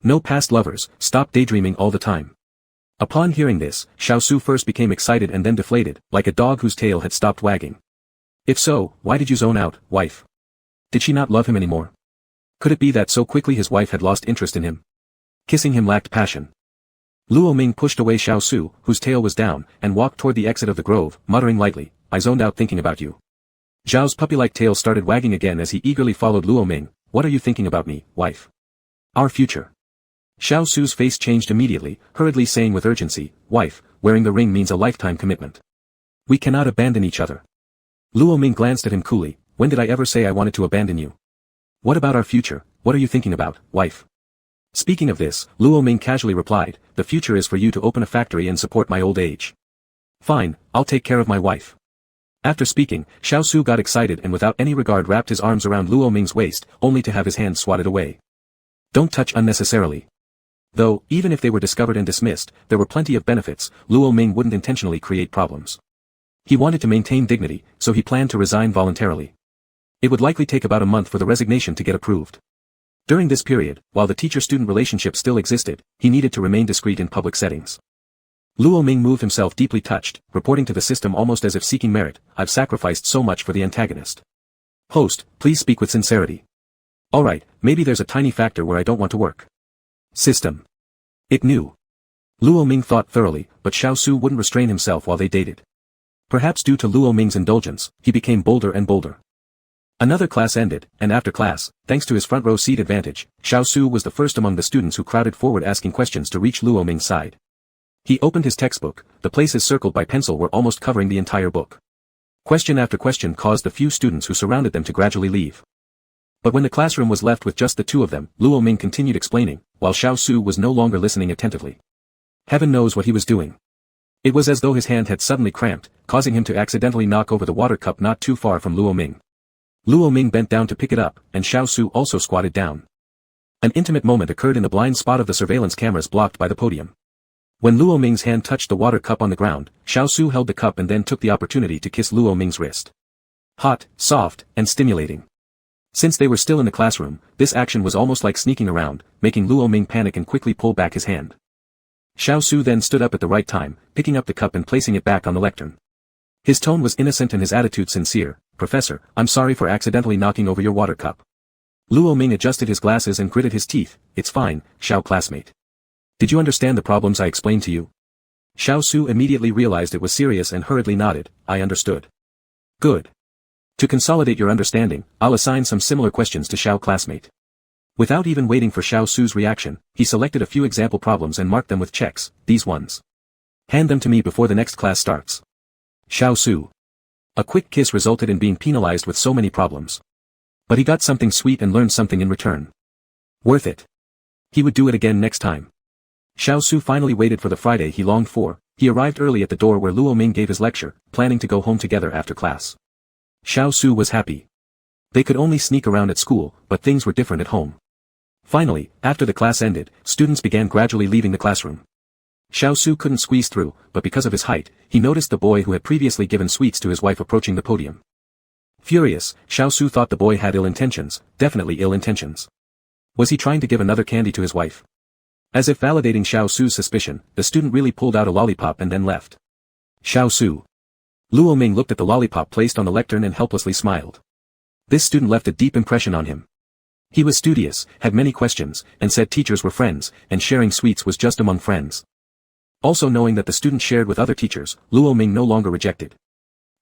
"No past lovers, stop daydreaming all the time." Upon hearing this, Xiao Su first became excited and then deflated, like a dog whose tail had stopped wagging. "If so, why did you zone out, wife? Did she not love him anymore? Could it be that so quickly his wife had lost interest in him? Kissing him lacked passion." Luo Ming pushed away Xiao Su, whose tail was down, and walked toward the exit of the grove, muttering lightly, I zoned out thinking about you. Zhao's puppy-like tail started wagging again as he eagerly followed Luo Ming. What are you thinking about me, wife? Our future. Xiao Su's face changed immediately, hurriedly saying with urgency, wife, wearing the ring means a lifetime commitment. We cannot abandon each other. Luo Ming glanced at him coolly. When did I ever say I wanted to abandon you? What about our future? What are you thinking about, wife? Speaking of this, Luo Ming casually replied, the future is for you to open a factory and support my old age. Fine, I'll take care of my wife. After speaking, Xiao Su got excited and without any regard wrapped his arms around Luo Ming's waist, only to have his hand swatted away. Don't touch unnecessarily. Though, even if they were discovered and dismissed, there were plenty of benefits. Luo Ming wouldn't intentionally create problems. He wanted to maintain dignity, so he planned to resign voluntarily. It would likely take about a month for the resignation to get approved. During this period, while the teacher-student relationship still existed, he needed to remain discreet in public settings. Luo Ming moved himself deeply touched, reporting to the system almost as if seeking merit, I've sacrificed so much for the antagonist. Host, please speak with sincerity. Alright, maybe there's a tiny factor where I don't want to work. System. It knew. Luo Ming thought thoroughly, but Xiao Su wouldn't restrain himself while they dated. Perhaps due to Luo Ming's indulgence, he became bolder and bolder. Another class ended, and after class, thanks to his front row seat advantage, Xiao Su was the first among the students who crowded forward asking questions to reach Luo Ming's side. He opened his textbook, the places circled by pencil were almost covering the entire book. Question after question caused the few students who surrounded them to gradually leave. But when the classroom was left with just the two of them, Luo Ming continued explaining, while Xiao Su was no longer listening attentively. Heaven knows what he was doing. It was as though his hand had suddenly cramped, causing him to accidentally knock over the water cup not too far from Luo Ming. Luo Ming bent down to pick it up, and Xiao Su also squatted down. An intimate moment occurred in the blind spot of the surveillance cameras blocked by the podium. When Luo Ming's hand touched the water cup on the ground, Xiao Su held the cup and then took the opportunity to kiss Luo Ming's wrist. Hot, soft, and stimulating. Since they were still in the classroom, this action was almost like sneaking around, making Luo Ming panic and quickly pull back his hand. Xiao Su then stood up at the right time, picking up the cup and placing it back on the lectern. His tone was innocent and his attitude sincere. Professor, I'm sorry for accidentally knocking over your water cup. Luo Ming adjusted his glasses and gritted his teeth. It's fine, Xiao classmate. Did you understand the problems I explained to you? Xiao Su immediately realized it was serious and hurriedly nodded. I understood. Good. To consolidate your understanding, I'll assign some similar questions to Xiao classmate. Without even waiting for Xiao Su's reaction, he selected a few example problems and marked them with checks, these ones. Hand them to me before the next class starts. Xiao Su. A quick kiss resulted in being penalized with so many problems. But he got something sweet and learned something in return. Worth it. He would do it again next time. Xiao Su finally waited for the Friday he longed for. He arrived early at the door where Luo Ming gave his lecture, planning to go home together after class. Xiao Su was happy. They could only sneak around at school, but things were different at home. Finally, after the class ended, students began gradually leaving the classroom. Xiao Su couldn't squeeze through, but because of his height, he noticed the boy who had previously given sweets to his wife approaching the podium. Furious, Xiao Su thought the boy had ill intentions, definitely ill intentions. Was he trying to give another candy to his wife? As if validating Xiao Su's suspicion, the student really pulled out a lollipop and then left. Xiao Su. Luo Ming looked at the lollipop placed on the lectern and helplessly smiled. This student left a deep impression on him. He was studious, had many questions, and said teachers were friends, and sharing sweets was just among friends. Also knowing that the student shared with other teachers, Luo Ming no longer rejected.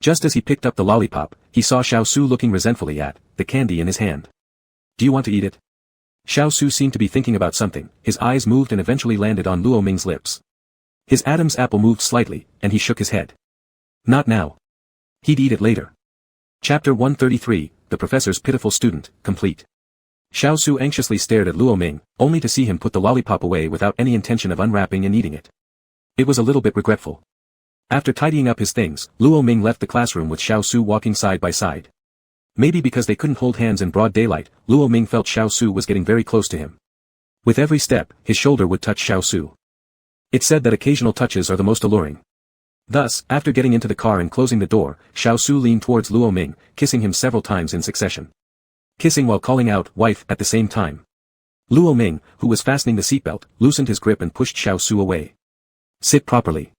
Just as he picked up the lollipop, he saw Xiao Su looking resentfully at the candy in his hand. Do you want to eat it? Xiao Su seemed to be thinking about something, his eyes moved and eventually landed on Luo Ming's lips. His Adam's apple moved slightly, and he shook his head. Not now. He'd eat it later. Chapter 133, The Professor's Pitiful Student, complete. Xiao Su anxiously stared at Luo Ming, only to see him put the lollipop away without any intention of unwrapping and eating it. It was a little bit regretful. After tidying up his things, Luo Ming left the classroom with Xiao Su walking side by side. Maybe because they couldn't hold hands in broad daylight, Luo Ming felt Xiao Su was getting very close to him. With every step, his shoulder would touch Xiao Su. It's said that occasional touches are the most alluring. Thus, after getting into the car and closing the door, Xiao Su leaned towards Luo Ming, kissing him several times in succession. Kissing while calling out, wife, at the same time. Luo Ming, who was fastening the seatbelt, loosened his grip and pushed Xiao Su away. Sit properly.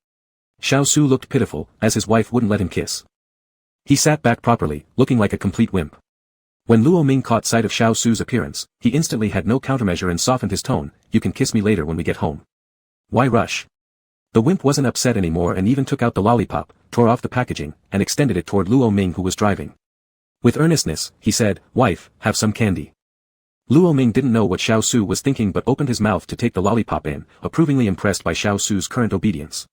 Xiao Su looked pitiful, as his wife wouldn't let him kiss. He sat back properly, looking like a complete wimp. When Luo Ming caught sight of Xiao Su's appearance, he instantly had no countermeasure and softened his tone, you can kiss me later when we get home. Why rush? The wimp wasn't upset anymore and even took out the lollipop, tore off the packaging, and extended it toward Luo Ming who was driving. With earnestness, he said, "Wife, have some candy." Luo Ming didn't know what Xiao Su was thinking but opened his mouth to take the lollipop in, approvingly impressed by Xiao Su's current obedience.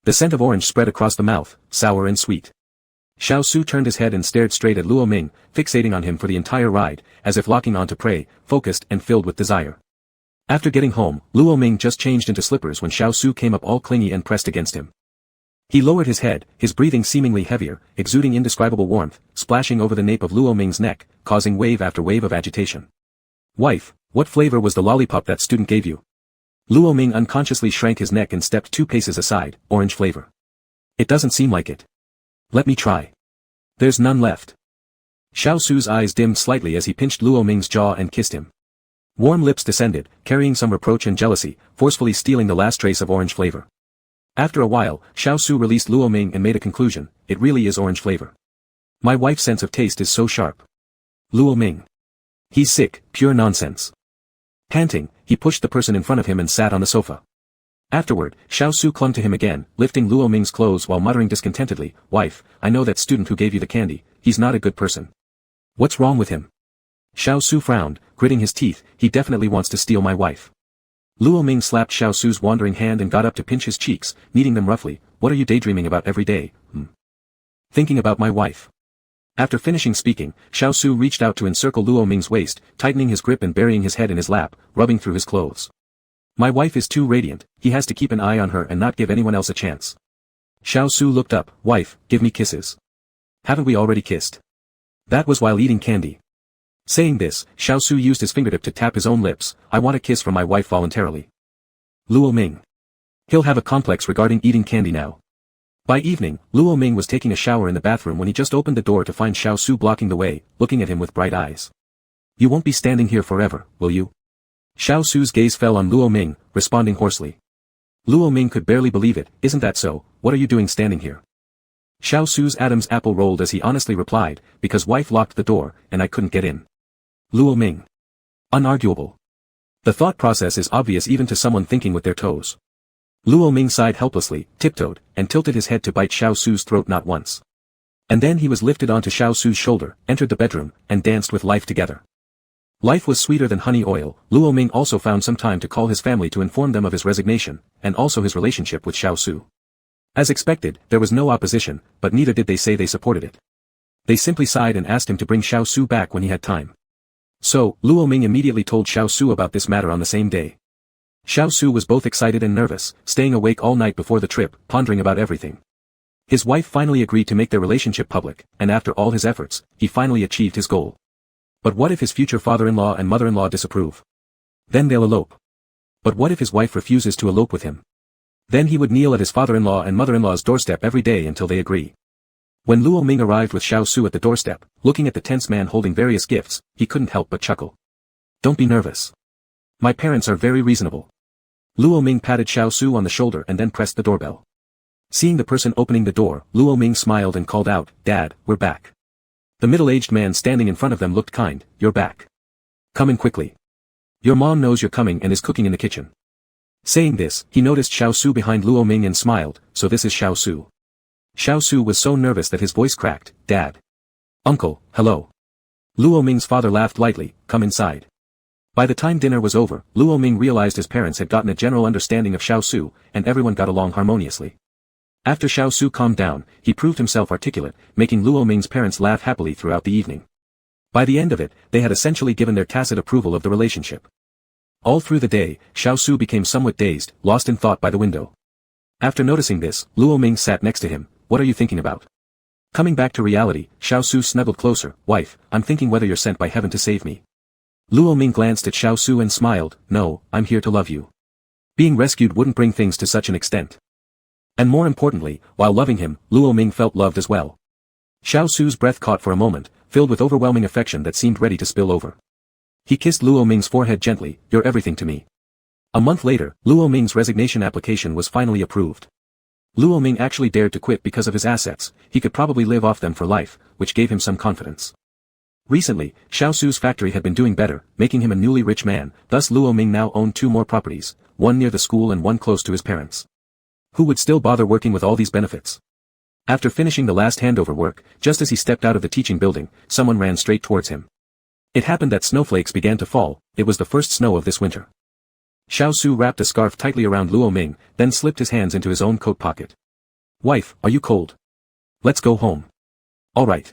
The scent of orange spread across the mouth, sour and sweet. Xiao Su turned his head and stared straight at Luo Ming, fixating on him for the entire ride, as if locking onto prey, focused and filled with desire. After getting home, Luo Ming just changed into slippers when Xiao Su came up all clingy and pressed against him. He lowered his head, his breathing seemingly heavier, exuding indescribable warmth, splashing over the nape of Luo Ming's neck, causing wave after wave of agitation. "Wife, what flavor was the lollipop that student gave you?" Luo Ming unconsciously shrank his neck and stepped 2 paces aside. "Orange flavor." "It doesn't seem like it." "Let me try." "There's none left." Xiao Su's eyes dimmed slightly as he pinched Luo Ming's jaw and kissed him. Warm lips descended, carrying some reproach and jealousy, forcefully stealing the last trace of orange flavor. After a while, Xiao Su released Luo Ming and made a conclusion: "It really is orange flavor. My wife's sense of taste is so sharp." Luo Ming. "He's sick, pure nonsense." Panting, he pushed the person in front of him and sat on the sofa. Afterward, Xiao Su clung to him again, lifting Luo Ming's clothes while muttering discontentedly, "Wife, I know that student who gave you the candy, he's not a good person. What's wrong with him?" Xiao Su frowned, gritting his teeth. "He definitely wants to steal my wife." Luo Ming slapped Xiao Su's wandering hand and got up to pinch his cheeks, kneading them roughly. "What are you daydreaming about every day, Thinking about my wife." After finishing speaking, Xiao Su reached out to encircle Luo Ming's waist, tightening his grip and burying his head in his lap, rubbing through his clothes. "My wife is too radiant, he has to keep an eye on her and not give anyone else a chance." Xiao Su looked up. "Wife, give me kisses." "Haven't we already kissed?" "That was while eating candy." Saying this, Xiao Su used his fingertip to tap his own lips. "I want a kiss from my wife voluntarily." Luo Ming. He'll have a complex regarding eating candy now. By evening, Luo Ming was taking a shower in the bathroom when he just opened the door to find Xiao Su blocking the way, looking at him with bright eyes. "You won't be standing here forever, will you?" Xiao Su's gaze fell on Luo Ming, responding hoarsely. Luo Ming could barely believe it. "Isn't that so? What are you doing standing here?" Xiao Su's Adam's apple rolled as he honestly replied, "Because wife locked the door, and I couldn't get in." Luo Ming. Unarguable. The thought process is obvious even to someone thinking with their toes. Luo Ming sighed helplessly, tiptoed, and tilted his head to bite Xiao Su's throat not once. And then he was lifted onto Xiao Su's shoulder, entered the bedroom, and danced with life together. Life was sweeter than honey oil. Luo Ming also found some time to call his family to inform them of his resignation, and also his relationship with Xiao Su. As expected, there was no opposition, but neither did they say they supported it. They simply sighed and asked him to bring Xiao Su back when he had time. So, Luo Ming immediately told Xiao Su about this matter on the same day. Xiao Su was both excited and nervous, staying awake all night before the trip, pondering about everything. His wife finally agreed to make their relationship public, and after all his efforts, he finally achieved his goal. But what if his future father-in-law and mother-in-law disapprove? Then they'll elope. But what if his wife refuses to elope with him? Then he would kneel at his father-in-law and mother-in-law's doorstep every day until they agree. When Luo Ming arrived with Xiao Su at the doorstep, looking at the tense man holding various gifts, he couldn't help but chuckle. "Don't be nervous. My parents are very reasonable." Luo Ming patted Xiao Su on the shoulder and then pressed the doorbell. Seeing the person opening the door, Luo Ming smiled and called out, "Dad, we're back." The middle-aged man standing in front of them looked kind. "You're back. Come in quickly. Your mom knows you're coming and is cooking in the kitchen." Saying this, he noticed Xiao Su behind Luo Ming and smiled. "So this is Xiao Su." Xiao Su was so nervous that his voice cracked. "Dad. Uncle, hello." Luo Ming's father laughed lightly. "Come inside." By the time dinner was over, Luo Ming realized his parents had gotten a general understanding of Xiao Su, and everyone got along harmoniously. After Xiao Su calmed down, he proved himself articulate, making Luo Ming's parents laugh happily throughout the evening. By the end of it, they had essentially given their tacit approval of the relationship. All through the day, Xiao Su became somewhat dazed, lost in thought by the window. After noticing this, Luo Ming sat next to him. "What are you thinking about?" Coming back to reality, Xiao Su snuggled closer. "Wife, I'm thinking whether you're sent by heaven to save me." Luo Ming glanced at Xiao Su and smiled. "No, I'm here to love you. Being rescued wouldn't bring things to such an extent." And more importantly, while loving him, Luo Ming felt loved as well. Xiao Su's breath caught for a moment, filled with overwhelming affection that seemed ready to spill over. He kissed Luo Ming's forehead gently. "You're everything to me." A month later, Luo Ming's resignation application was finally approved. Luo Ming actually dared to quit because of his assets. He could probably live off them for life, which gave him some confidence. Recently, Xiao Su's factory had been doing better, making him a newly rich man, thus Luo Ming now owned 2 more properties, one near the school and one close to his parents. Who would still bother working with all these benefits? After finishing the last handover work, just as he stepped out of the teaching building, someone ran straight towards him. It happened that snowflakes began to fall. It was the first snow of this winter. Xiao Su wrapped a scarf tightly around Luo Ming, then slipped his hands into his own coat pocket. Wife, are you cold? Let's go home. All right.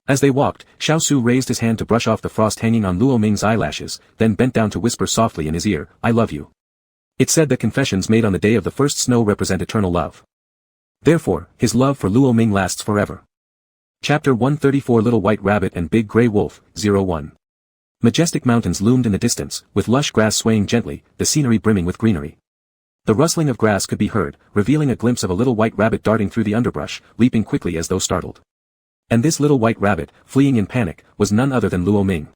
As they walked, Xiao Su raised his hand to brush off the frost hanging on Luo Ming's eyelashes, then bent down to whisper softly in his ear, I love you. It said that confessions made on the day of the first snow represent eternal love. Therefore, his love for Luo Ming lasts forever. Chapter 134 Little White Rabbit and Big Grey Wolf, 01. Majestic mountains loomed in the distance, with lush grass swaying gently, the scenery brimming with greenery. The rustling of grass could be heard, revealing a glimpse of a little white rabbit darting through the underbrush, leaping quickly as though startled. And this little white rabbit, fleeing in panic, was none other than Luo Ming.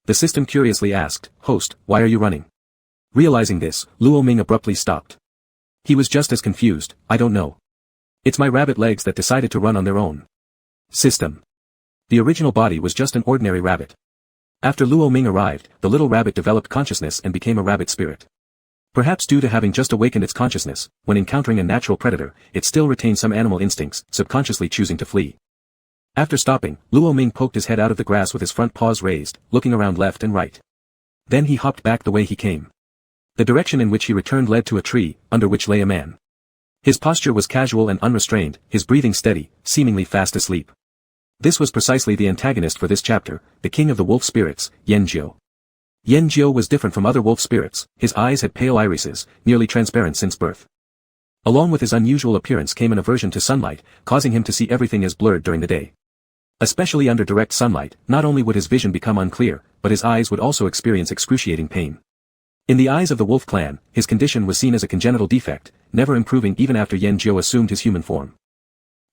The system curiously asked, Host, why are you running? Realizing this, Luo Ming abruptly stopped. He was just as confused, I don't know. It's my rabbit legs that decided to run on their own. System. The original body was just an ordinary rabbit. After Luo Ming arrived, the little rabbit developed consciousness and became a rabbit spirit. Perhaps due to having just awakened its consciousness, when encountering a natural predator, it still retained some animal instincts, subconsciously choosing to flee. After stopping, Luo Ming poked his head out of the grass with his front paws raised, looking around left and right. Then he hopped back the way he came. The direction in which he returned led to a tree, under which lay a man. His posture was casual and unrestrained, his breathing steady, seemingly fast asleep. This was precisely the antagonist for this chapter, the king of the wolf spirits, Yanjiu. Yanjiu was different from other wolf spirits, his eyes had pale irises, nearly transparent since birth. Along with his unusual appearance came an aversion to sunlight, causing him to see everything as blurred during the day. Especially under direct sunlight, not only would his vision become unclear, but his eyes would also experience excruciating pain. In the eyes of the wolf clan, his condition was seen as a congenital defect, never improving even after Yanjiu assumed his human form.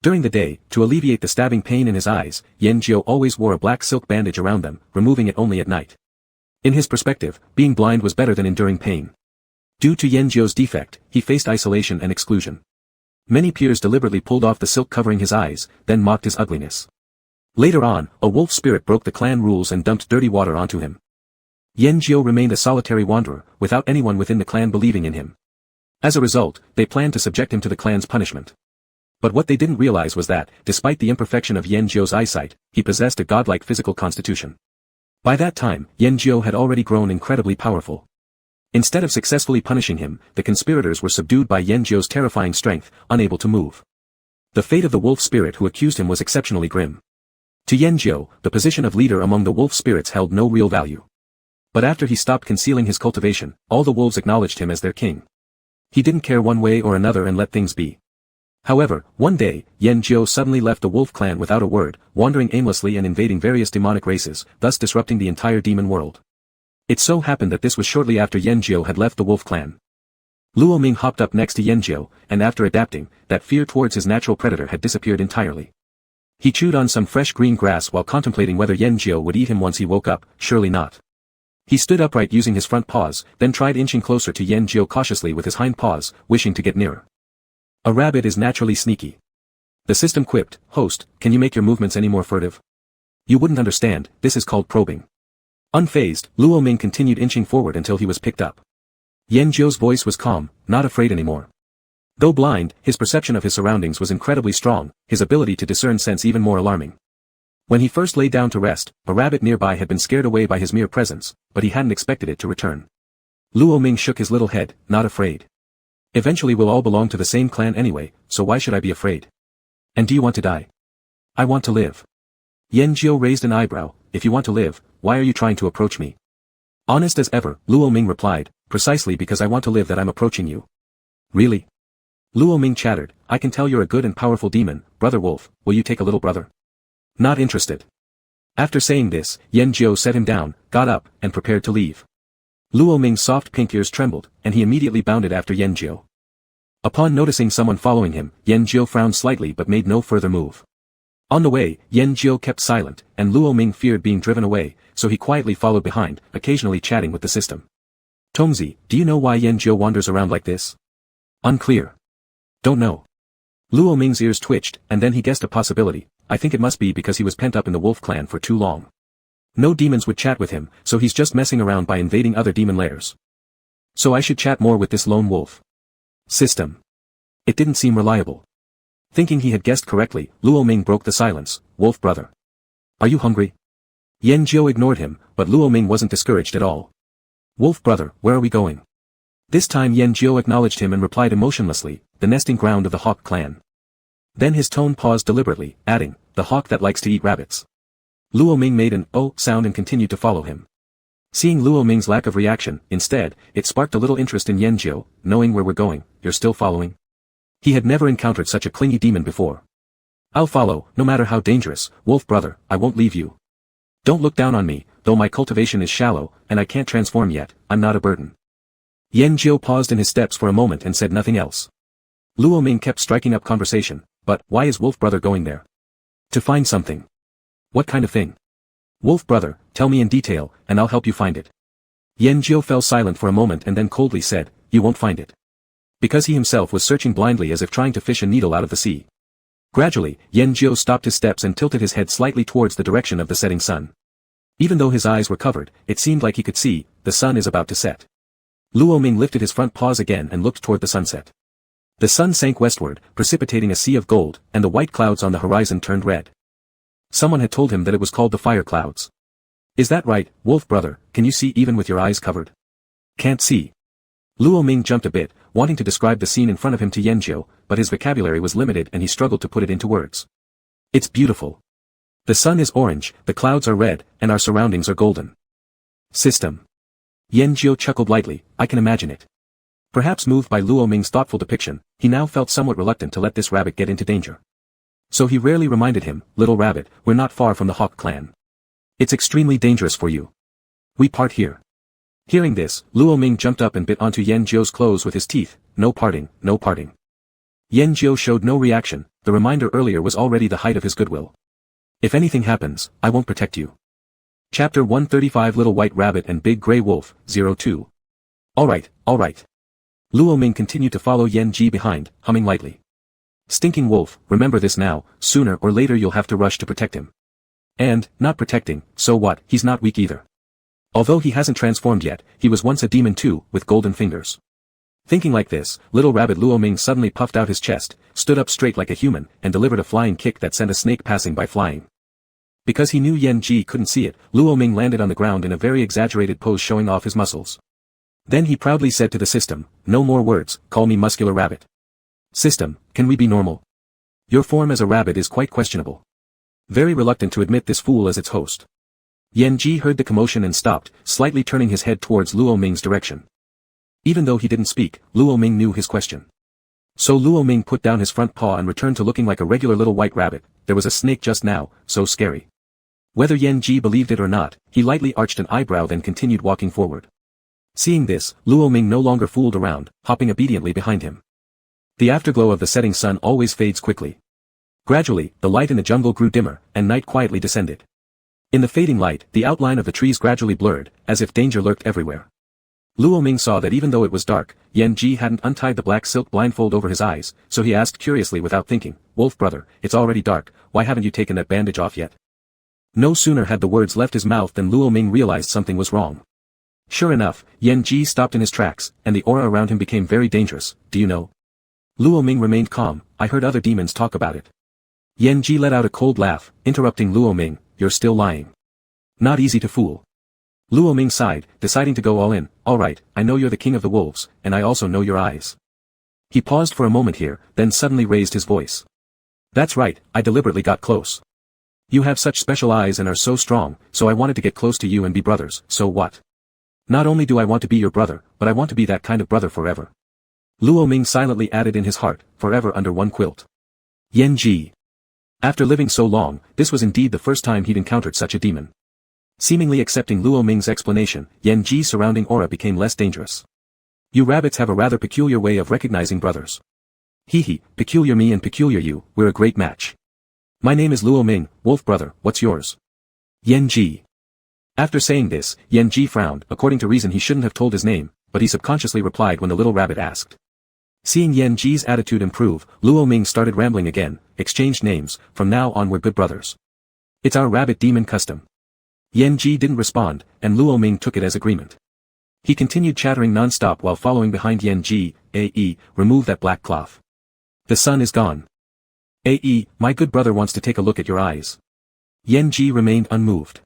During the day, to alleviate the stabbing pain in his eyes, Yanjiu always wore a black silk bandage around them, removing it only at night. In his perspective, being blind was better than enduring pain. Due to Yanjiu's defect, he faced isolation and exclusion. Many peers deliberately pulled off the silk covering his eyes, then mocked his ugliness. Later on, a wolf spirit broke the clan rules and dumped dirty water onto him. Yanjiu remained a solitary wanderer, without anyone within the clan believing in him. As a result, they planned to subject him to the clan's punishment. But what they didn't realize was that, despite the imperfection of Yanjiu's eyesight, he possessed a godlike physical constitution. By that time, Yanjiu had already grown incredibly powerful. Instead of successfully punishing him, the conspirators were subdued by Yanjiu's terrifying strength, unable to move. The fate of the wolf spirit who accused him was exceptionally grim. To Yanjiu, the position of leader among the wolf spirits held no real value. But after he stopped concealing his cultivation, all the wolves acknowledged him as their king. He didn't care one way or another and let things be. However, one day, Yanjiu suddenly left the wolf clan without a word, wandering aimlessly and invading various demonic races, thus disrupting the entire demon world. It so happened that this was shortly after Yanjiu had left the wolf clan. Luo Ming hopped up next to Yanjiu, and after adapting, that fear towards his natural predator had disappeared entirely. He chewed on some fresh green grass while contemplating whether Yanjiu would eat him once he woke up, surely not. He stood upright using his front paws, then tried inching closer to Yanjiu cautiously with his hind paws, wishing to get nearer. A rabbit is naturally sneaky. The system quipped, Host, can you make your movements any more furtive? You wouldn't understand, this is called probing. Unfazed, Luo Ming continued inching forward until he was picked up. Yanjiu's voice was calm, not afraid anymore. Though blind, his perception of his surroundings was incredibly strong, his ability to discern sense even more alarming. When he first lay down to rest, a rabbit nearby had been scared away by his mere presence, but he hadn't expected it to return. Luo Ming shook his little head, not afraid. Eventually we'll all belong to the same clan anyway, so why should I be afraid? And do you want to die? I want to live. Yanjiu raised an eyebrow, if you want to live, why are you trying to approach me? Honest as ever, Luo Ming replied, precisely because I want to live that I'm approaching you. Really? Luo Ming chattered, I can tell you're a good and powerful demon, brother wolf, will you take a little brother? Not interested. After saying this, Yanjiu set him down, got up, and prepared to leave. Luo Ming's soft pink ears trembled, and he immediately bounded after Yanjiu. Upon noticing someone following him, Yanjiu frowned slightly but made no further move. On the way, Yanjiu kept silent, and Luo Ming feared being driven away, so he quietly followed behind, occasionally chatting with the system. Tongzi, do you know why Yanjiu wanders around like this? Unclear. Don't know. Luo Ming's ears twitched, and then he guessed a possibility, I think it must be because he was pent up in the wolf clan for too long. No demons would chat with him, so he's just messing around by invading other demon lairs. So I should chat more with this lone wolf. System. It didn't seem reliable. Thinking he had guessed correctly, Luo Ming broke the silence. Wolf brother. Are you hungry? Yan Jiao ignored him, but Luo Ming wasn't discouraged at all. Wolf brother, where are we going? This time Yan Jiao acknowledged him and replied emotionlessly, the nesting ground of the hawk clan. Then his tone paused deliberately, adding, the hawk that likes to eat rabbits. Luo Ming made an oh sound and continued to follow him. Seeing Luo Ming's lack of reaction, instead, it sparked a little interest in Yan Jiao. Knowing where we're going, you're still following? He had never encountered such a clingy demon before. I'll follow, no matter how dangerous, wolf brother, I won't leave you. Don't look down on me, though my cultivation is shallow, and I can't transform yet, I'm not a burden. Yan Jiao paused in his steps for a moment and said nothing else. Luo Ming kept striking up conversation, but why is wolf brother going there? To find something. What kind of thing? Wolf brother, tell me in detail, and I'll help you find it. Yan Jiao fell silent for a moment and then coldly said, you won't find it. Because he himself was searching blindly as if trying to fish a needle out of the sea. Gradually, Yan Jiao stopped his steps and tilted his head slightly towards the direction of the setting sun. Even though his eyes were covered, it seemed like he could see, the sun is about to set. Luo Ming lifted his front paws again and looked toward the sunset. The sun sank westward, precipitating a sea of gold, and the white clouds on the horizon turned red. Someone had told him that it was called the fire clouds. Is that right, wolf brother, can you see even with your eyes covered? Can't see. Luo Ming jumped a bit, wanting to describe the scene in front of him to Yan Jiao, but his vocabulary was limited and he struggled to put it into words. It's beautiful. The sun is orange, the clouds are red, and our surroundings are golden. System. Yan Jiao chuckled lightly, I can imagine it. Perhaps moved by Luo Ming's thoughtful depiction, he now felt somewhat reluctant to let this rabbit get into danger. So he rarely reminded him, little rabbit, we're not far from the hawk clan. It's extremely dangerous for you. We part here. Hearing this, Luo Ming jumped up and bit onto Yan Jiao's clothes with his teeth. No parting, no parting. Yan Jiao showed no reaction, the reminder earlier was already the height of his goodwill. If anything happens, I won't protect you. Chapter 135 Little White Rabbit and Big Grey Wolf, 02. Alright, alright. Luo Ming continued to follow Yan Ji behind, humming lightly. Stinking wolf, remember this now, sooner or later you'll have to rush to protect him. And, not protecting, so what, he's not weak either. Although he hasn't transformed yet, he was once a demon too, with golden fingers. Thinking like this, little rabbit Luo Ming suddenly puffed out his chest, stood up straight like a human, and delivered a flying kick that sent a snake passing by flying. Because he knew Yan Ji couldn't see it, Luo Ming landed on the ground in a very exaggerated pose showing off his muscles. Then he proudly said to the system, no more words, call me muscular rabbit. System, can we be normal? Your form as a rabbit is quite questionable. Very reluctant to admit this fool as its host. Yan Ji heard the commotion and stopped, slightly turning his head towards Luo Ming's direction. Even though he didn't speak, Luo Ming knew his question. So Luo Ming put down his front paw and returned to looking like a regular little white rabbit. There was a snake just now, so scary. Whether Yan Ji believed it or not, he lightly arched an eyebrow then continued walking forward. Seeing this, Luo Ming no longer fooled around, hopping obediently behind him. The afterglow of the setting sun always fades quickly. Gradually, the light in the jungle grew dimmer, and night quietly descended. In the fading light, the outline of the trees gradually blurred, as if danger lurked everywhere. Luo Ming saw that even though it was dark, Yan Ji hadn't untied the black silk blindfold over his eyes, so he asked curiously without thinking, Wolf brother, it's already dark, why haven't you taken that bandage off yet? No sooner had the words left his mouth than Luo Ming realized something was wrong. Sure enough, Yan Ji stopped in his tracks, and the aura around him became very dangerous, do you know? Luo Ming remained calm, I heard other demons talk about it. Yan Ji let out a cold laugh, interrupting Luo Ming, you're still lying. Not easy to fool. Luo Ming sighed, deciding to go all in, alright, I know you're the king of the wolves, and I also know your eyes. He paused for a moment here, then suddenly raised his voice. That's right, I deliberately got close. You have such special eyes and are so strong, so I wanted to get close to you and be brothers, so what? Not only do I want to be your brother, but I want to be that kind of brother forever. Luo Ming silently added in his heart, forever under one quilt. Yan Ji. After living so long, this was indeed the first time he'd encountered such a demon. Seemingly accepting Luo Ming's explanation, Yan Ji's surrounding aura became less dangerous. You rabbits have a rather peculiar way of recognizing brothers. Hee, peculiar me and peculiar you, we're a great match. My name is Luo Ming, wolf brother, what's yours? Yan Ji. After saying this, Yan Ji frowned, according to reason he shouldn't have told his name, but he subconsciously replied when the little rabbit asked. Seeing Yan Ji's attitude improve, Luo Ming started rambling again, exchanged names, from now on we're good brothers. It's our rabbit demon custom. Yan Ji didn't respond, and Luo Ming took it as agreement. He continued chattering non-stop while following behind Yan Ji, remove that black cloth. The sun is gone. My good brother wants to take a look at your eyes. Yan Ji remained unmoved.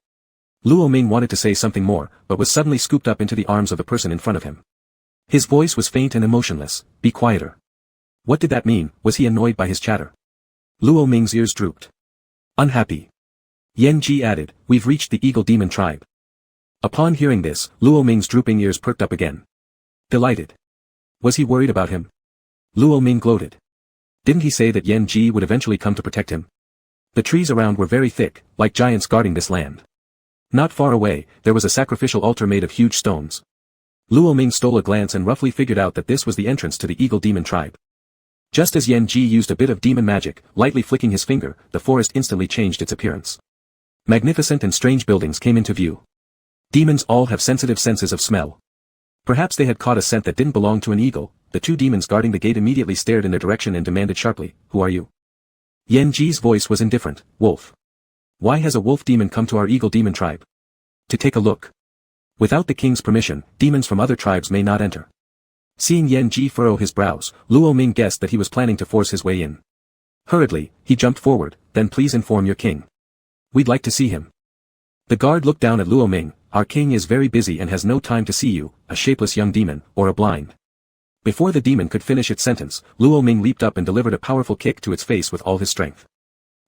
Luo Ming wanted to say something more, but was suddenly scooped up into the arms of the person in front of him. His voice was faint and emotionless. Be quieter. What did that mean? Was he annoyed by his chatter? Luo Ming's ears drooped. Unhappy. Yan Ji added, we've reached the Eagle Demon tribe. Upon hearing this, Luo Ming's drooping ears perked up again. Delighted. Was he worried about him? Luo Ming gloated. Didn't he say that Yan Ji would eventually come to protect him? The trees around were very thick, like giants guarding this land. Not far away, there was a sacrificial altar made of huge stones. Luo Ming stole a glance and roughly figured out that this was the entrance to the Eagle Demon tribe. Just as Yan Ji used a bit of demon magic, lightly flicking his finger, the forest instantly changed its appearance. Magnificent and strange buildings came into view. Demons all have sensitive senses of smell. Perhaps they had caught a scent that didn't belong to an eagle. The two demons guarding the gate immediately stared in their direction and demanded sharply, who are you? Yan Ji's voice was indifferent, wolf. Why has a wolf demon come to our Eagle Demon tribe? To take a look. Without the king's permission, demons from other tribes may not enter. Seeing Yan Ji furrow his brows, Luo Ming guessed that he was planning to force his way in. Hurriedly, he jumped forward, then please inform your king. We'd like to see him. The guard looked down at Luo Ming. Our king is very busy and has no time to see you, a shapeless young demon, or a blind. Before the demon could finish its sentence, Luo Ming leaped up and delivered a powerful kick to its face with all his strength.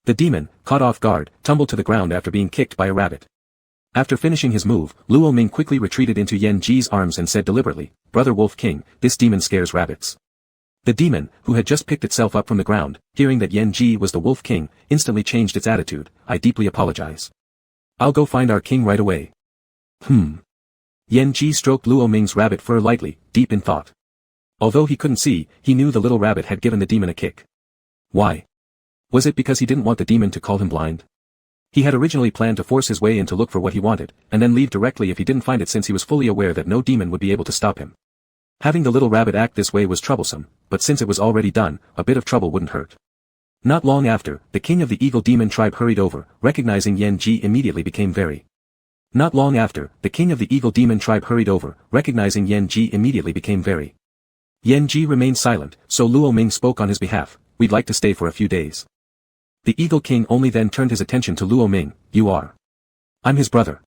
The demon, caught off guard, tumbled to the ground after being kicked by a rabbit. After finishing his move, Luo Ming quickly retreated into Yan Ji's arms and said deliberately, Brother Wolf King, this demon scares rabbits. The demon, who had just picked itself up from the ground, hearing that Yan Ji was the Wolf King, instantly changed its attitude. I deeply apologize. I'll go find our king right away. Yan Ji stroked Luo Ming's rabbit fur lightly, deep in thought. Although he couldn't see, he knew the little rabbit had given the demon a kick. Why? Was it because he didn't want the demon to call him blind? He had originally planned to force his way in to look for what he wanted, and then leave directly if he didn't find it, since he was fully aware that no demon would be able to stop him. Having the little rabbit act this way was troublesome, but since it was already done, a bit of trouble wouldn't hurt. Not long after, the king of the Eagle Demon tribe hurried over, recognizing Yan Ji immediately became very. Yan Ji remained silent, so Luo Ming spoke on his behalf. We'd like to stay for a few days. The Eagle King only then turned his attention to Luo Ming. You are. I'm his brother.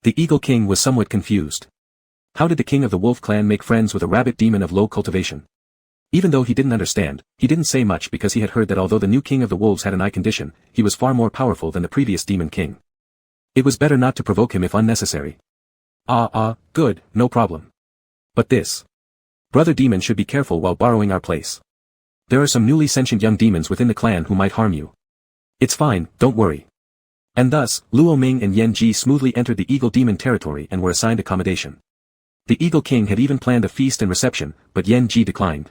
The Eagle King was somewhat confused. How did the king of the wolf clan make friends with a rabbit demon of low cultivation? Even though he didn't understand, he didn't say much because he had heard that although the new king of the wolves had an eye condition, he was far more powerful than the previous demon king. It was better not to provoke him if unnecessary. Good, no problem. But this. Brother demon should be careful while borrowing our place. There are some newly sentient young demons within the clan who might harm you. It's fine, don't worry. And thus, Luo Ming and Yan Ji smoothly entered the Eagle Demon territory and were assigned accommodation. The Eagle King had even planned a feast and reception, but Yan Ji declined.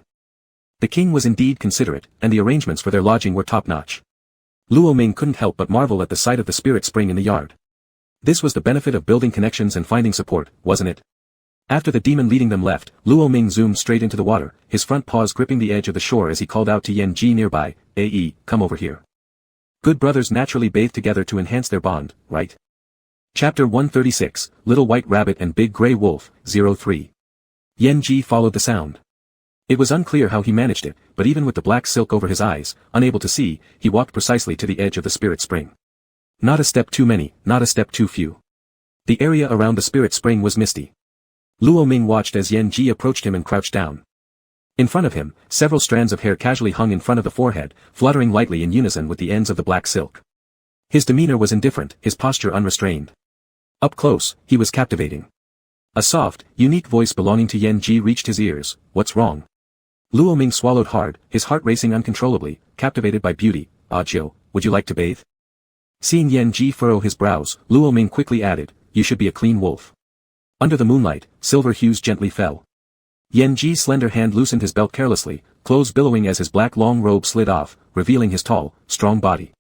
The king was indeed considerate, and the arrangements for their lodging were top-notch. Luo Ming couldn't help but marvel at the sight of the spirit spring in the yard. This was the benefit of building connections and finding support, wasn't it? After the demon leading them left, Luo Ming zoomed straight into the water, his front paws gripping the edge of the shore as he called out to Yan Ji nearby, come over here. Good brothers naturally bathe together to enhance their bond, right? Chapter 136, Little White Rabbit and Big Grey Wolf, 03. Yan Ji followed the sound. It was unclear how he managed it, but even with the black silk over his eyes, unable to see, he walked precisely to the edge of the spirit spring. Not a step too many, not a step too few. The area around the spirit spring was misty. Luo Ming watched as Yan Ji approached him and crouched down. In front of him, several strands of hair casually hung in front of the forehead, fluttering lightly in unison with the ends of the black silk. His demeanor was indifferent, his posture unrestrained. Up close, he was captivating. A soft, unique voice belonging to Yan Ji reached his ears. What's wrong? Luo Ming swallowed hard, his heart racing uncontrollably, captivated by beauty. Jiu, would you like to bathe? Seeing Yan Ji furrow his brows, Luo Ming quickly added, you should be a clean wolf. Under the moonlight, silver hues gently fell. Yan Ji's slender hand loosened his belt carelessly, clothes billowing as his black long robe slid off, revealing his tall, strong body.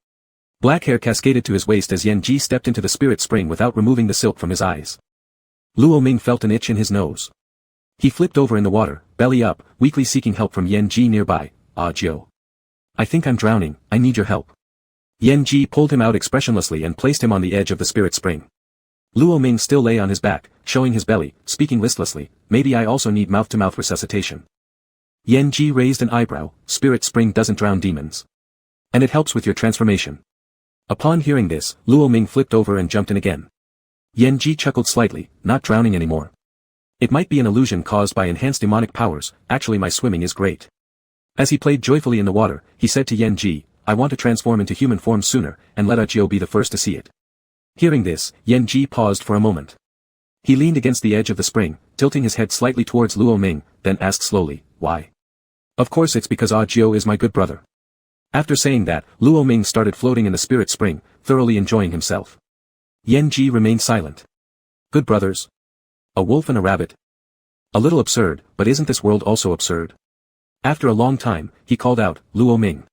Black hair cascaded to his waist as Yan Ji stepped into the spirit spring without removing the silk from his eyes. Luo Ming felt an itch in his nose. He flipped over in the water, belly up, weakly seeking help from Yan Ji nearby. Jiu. I think I'm drowning, I need your help. Yan Ji pulled him out expressionlessly and placed him on the edge of the spirit spring. Luo Ming still lay on his back, showing his belly, speaking listlessly, maybe I also need mouth-to-mouth resuscitation. Yan Ji raised an eyebrow. Spirit spring doesn't drown demons. And it helps with your transformation. Upon hearing this, Luo Ming flipped over and jumped in again. Yan Ji chuckled slightly, not drowning anymore. It might be an illusion caused by enhanced demonic powers, actually my swimming is great. As he played joyfully in the water, he said to Yan Ji, I want to transform into human form sooner, and let Ajio be the first to see it. Hearing this, Yan Ji paused for a moment. He leaned against the edge of the spring, tilting his head slightly towards Luo Ming, then asked slowly, why? Of course it's because Ajio is my good brother. After saying that, Luo Ming started floating in the spirit spring, thoroughly enjoying himself. Yan Ji remained silent. Good brothers? A wolf and a rabbit? A little absurd, but isn't this world also absurd? After a long time, he called out, Luo Ming.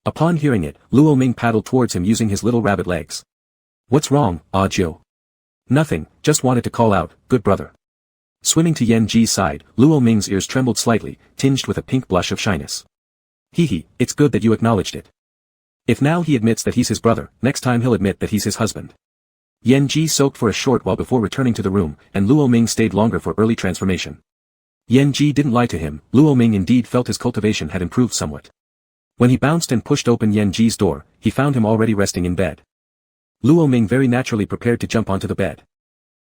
Upon hearing it, Luo Ming paddled towards him using his little rabbit legs. What's wrong, Ajio? Nothing, just wanted to call out, good brother. Swimming to Yan Ji's side, Luo Ming's ears trembled slightly, tinged with a pink blush of shyness. Hee, it's good that you acknowledged it. If now he admits that he's his brother, next time he'll admit that he's his husband. Yan Ji soaked for a short while before returning to the room, and Luo Ming stayed longer for early transformation. Yan Ji didn't lie to him, Luo Ming indeed felt his cultivation had improved somewhat. When he bounced and pushed open Yan Ji's door, he found him already resting in bed. Luo Ming very naturally prepared to jump onto the bed.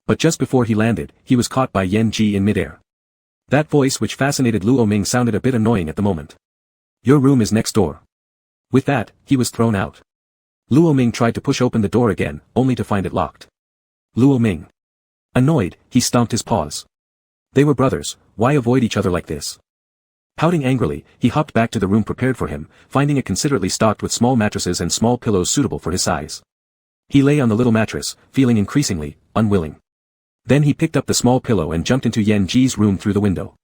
But just before he landed, he was caught by Yan Ji in midair. That voice which fascinated Luo Ming sounded a bit annoying at the moment. Your room is next door. With that, he was thrown out. Luo Ming tried to push open the door again, only to find it locked. Luo Ming. Annoyed, he stomped his paws. They were brothers, why avoid each other like this? Pouting angrily, he hopped back to the room prepared for him, finding it considerately stocked with small mattresses and small pillows suitable for his size. He lay on the little mattress, feeling increasingly unwilling. Then he picked up the small pillow and jumped into Yan Ji's room through the window.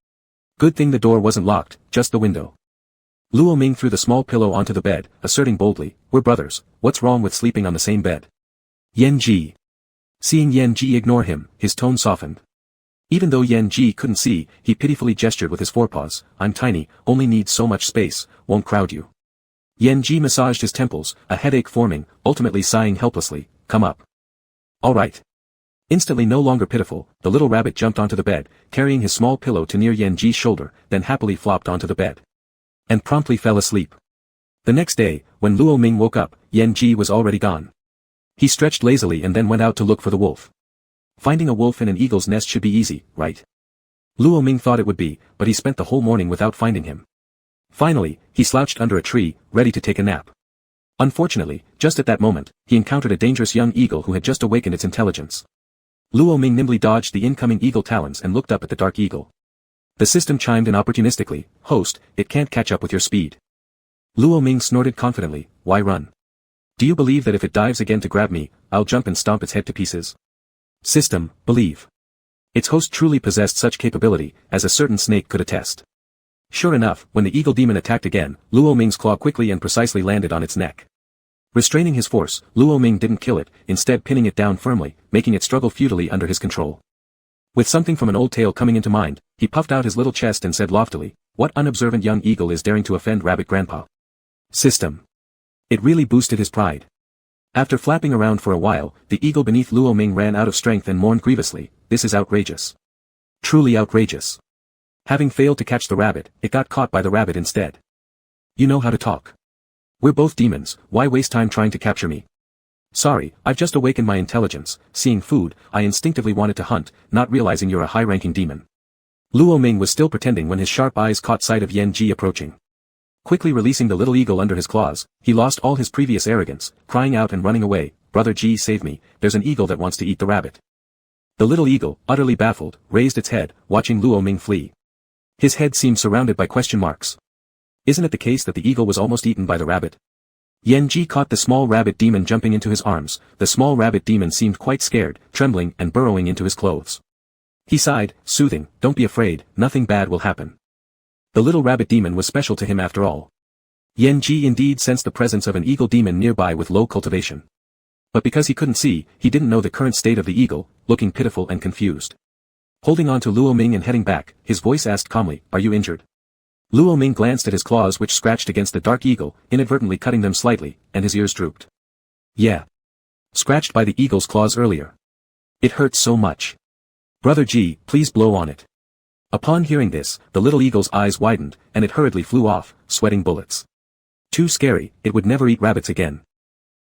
Good thing the door wasn't locked, just the window. Luo Ming threw the small pillow onto the bed, asserting boldly, we're brothers, what's wrong with sleeping on the same bed? Yan Ji. Seeing Yan Ji ignore him, his tone softened. Even though Yan Ji couldn't see, he pitifully gestured with his forepaws, I'm tiny, only need so much space, won't crowd you. Yan Ji massaged his temples, a headache forming, ultimately sighing helplessly, come up. All right. Instantly no longer pitiful, the little rabbit jumped onto the bed, carrying his small pillow to near Yan Ji's shoulder, then happily flopped onto the bed. And promptly fell asleep. The next day, when Luo Ming woke up, Yan Ji was already gone. He stretched lazily and then went out to look for the wolf. Finding a wolf in an eagle's nest should be easy, right? Luo Ming thought it would be, but he spent the whole morning without finding him. Finally, he slouched under a tree, ready to take a nap. Unfortunately, just at that moment, he encountered a dangerous young eagle who had just awakened its intelligence. Luo Ming nimbly dodged the incoming eagle talons and looked up at the dark eagle. The system chimed in opportunistically, host, it can't catch up with your speed. Luo Ming snorted confidently, why run? Do you believe that if it dives again to grab me, I'll jump and stomp its head to pieces? System, believe. Its host truly possessed such capability, as a certain snake could attest. Sure enough, when the eagle demon attacked again, Luo Ming's claw quickly and precisely landed on its neck. Restraining his force, Luo Ming didn't kill it, instead pinning it down firmly, making it struggle futilely under his control. With something from an old tale coming into mind, he puffed out his little chest and said loftily, what unobservant young eagle is daring to offend Rabbit Grandpa? System. It really boosted his pride. After flapping around for a while, the eagle beneath Luo Ming ran out of strength and mourned grievously, this is outrageous. Truly outrageous. Having failed to catch the rabbit, it got caught by the rabbit instead. You know how to talk. We're both demons, why waste time trying to capture me? Sorry, I've just awakened my intelligence, seeing food, I instinctively wanted to hunt, not realizing you're a high-ranking demon. Luo Ming was still pretending when his sharp eyes caught sight of Yan Ji approaching. Quickly releasing the little eagle under his claws, he lost all his previous arrogance, crying out and running away, Brother Ji save me, there's an eagle that wants to eat the rabbit. The little eagle, utterly baffled, raised its head, watching Luo Ming flee. His head seemed surrounded by question marks. Isn't it the case that the eagle was almost eaten by the rabbit? Yan Ji caught the small rabbit demon jumping into his arms, the small rabbit demon seemed quite scared, trembling and burrowing into his clothes. He sighed, soothing, don't be afraid, nothing bad will happen. The little rabbit demon was special to him after all. Yan Ji indeed sensed the presence of an eagle demon nearby with low cultivation. But because he couldn't see, he didn't know the current state of the eagle, looking pitiful and confused. Holding on to Luo Ming and heading back, his voice asked calmly, are you injured? Luo Ming glanced at his claws which scratched against the dark eagle, inadvertently cutting them slightly, and his ears drooped. Yeah. Scratched by the eagle's claws earlier. It hurts so much. Brother Ji, please blow on it. Upon hearing this, the little eagle's eyes widened, and it hurriedly flew off, sweating bullets. Too scary, it would never eat rabbits again.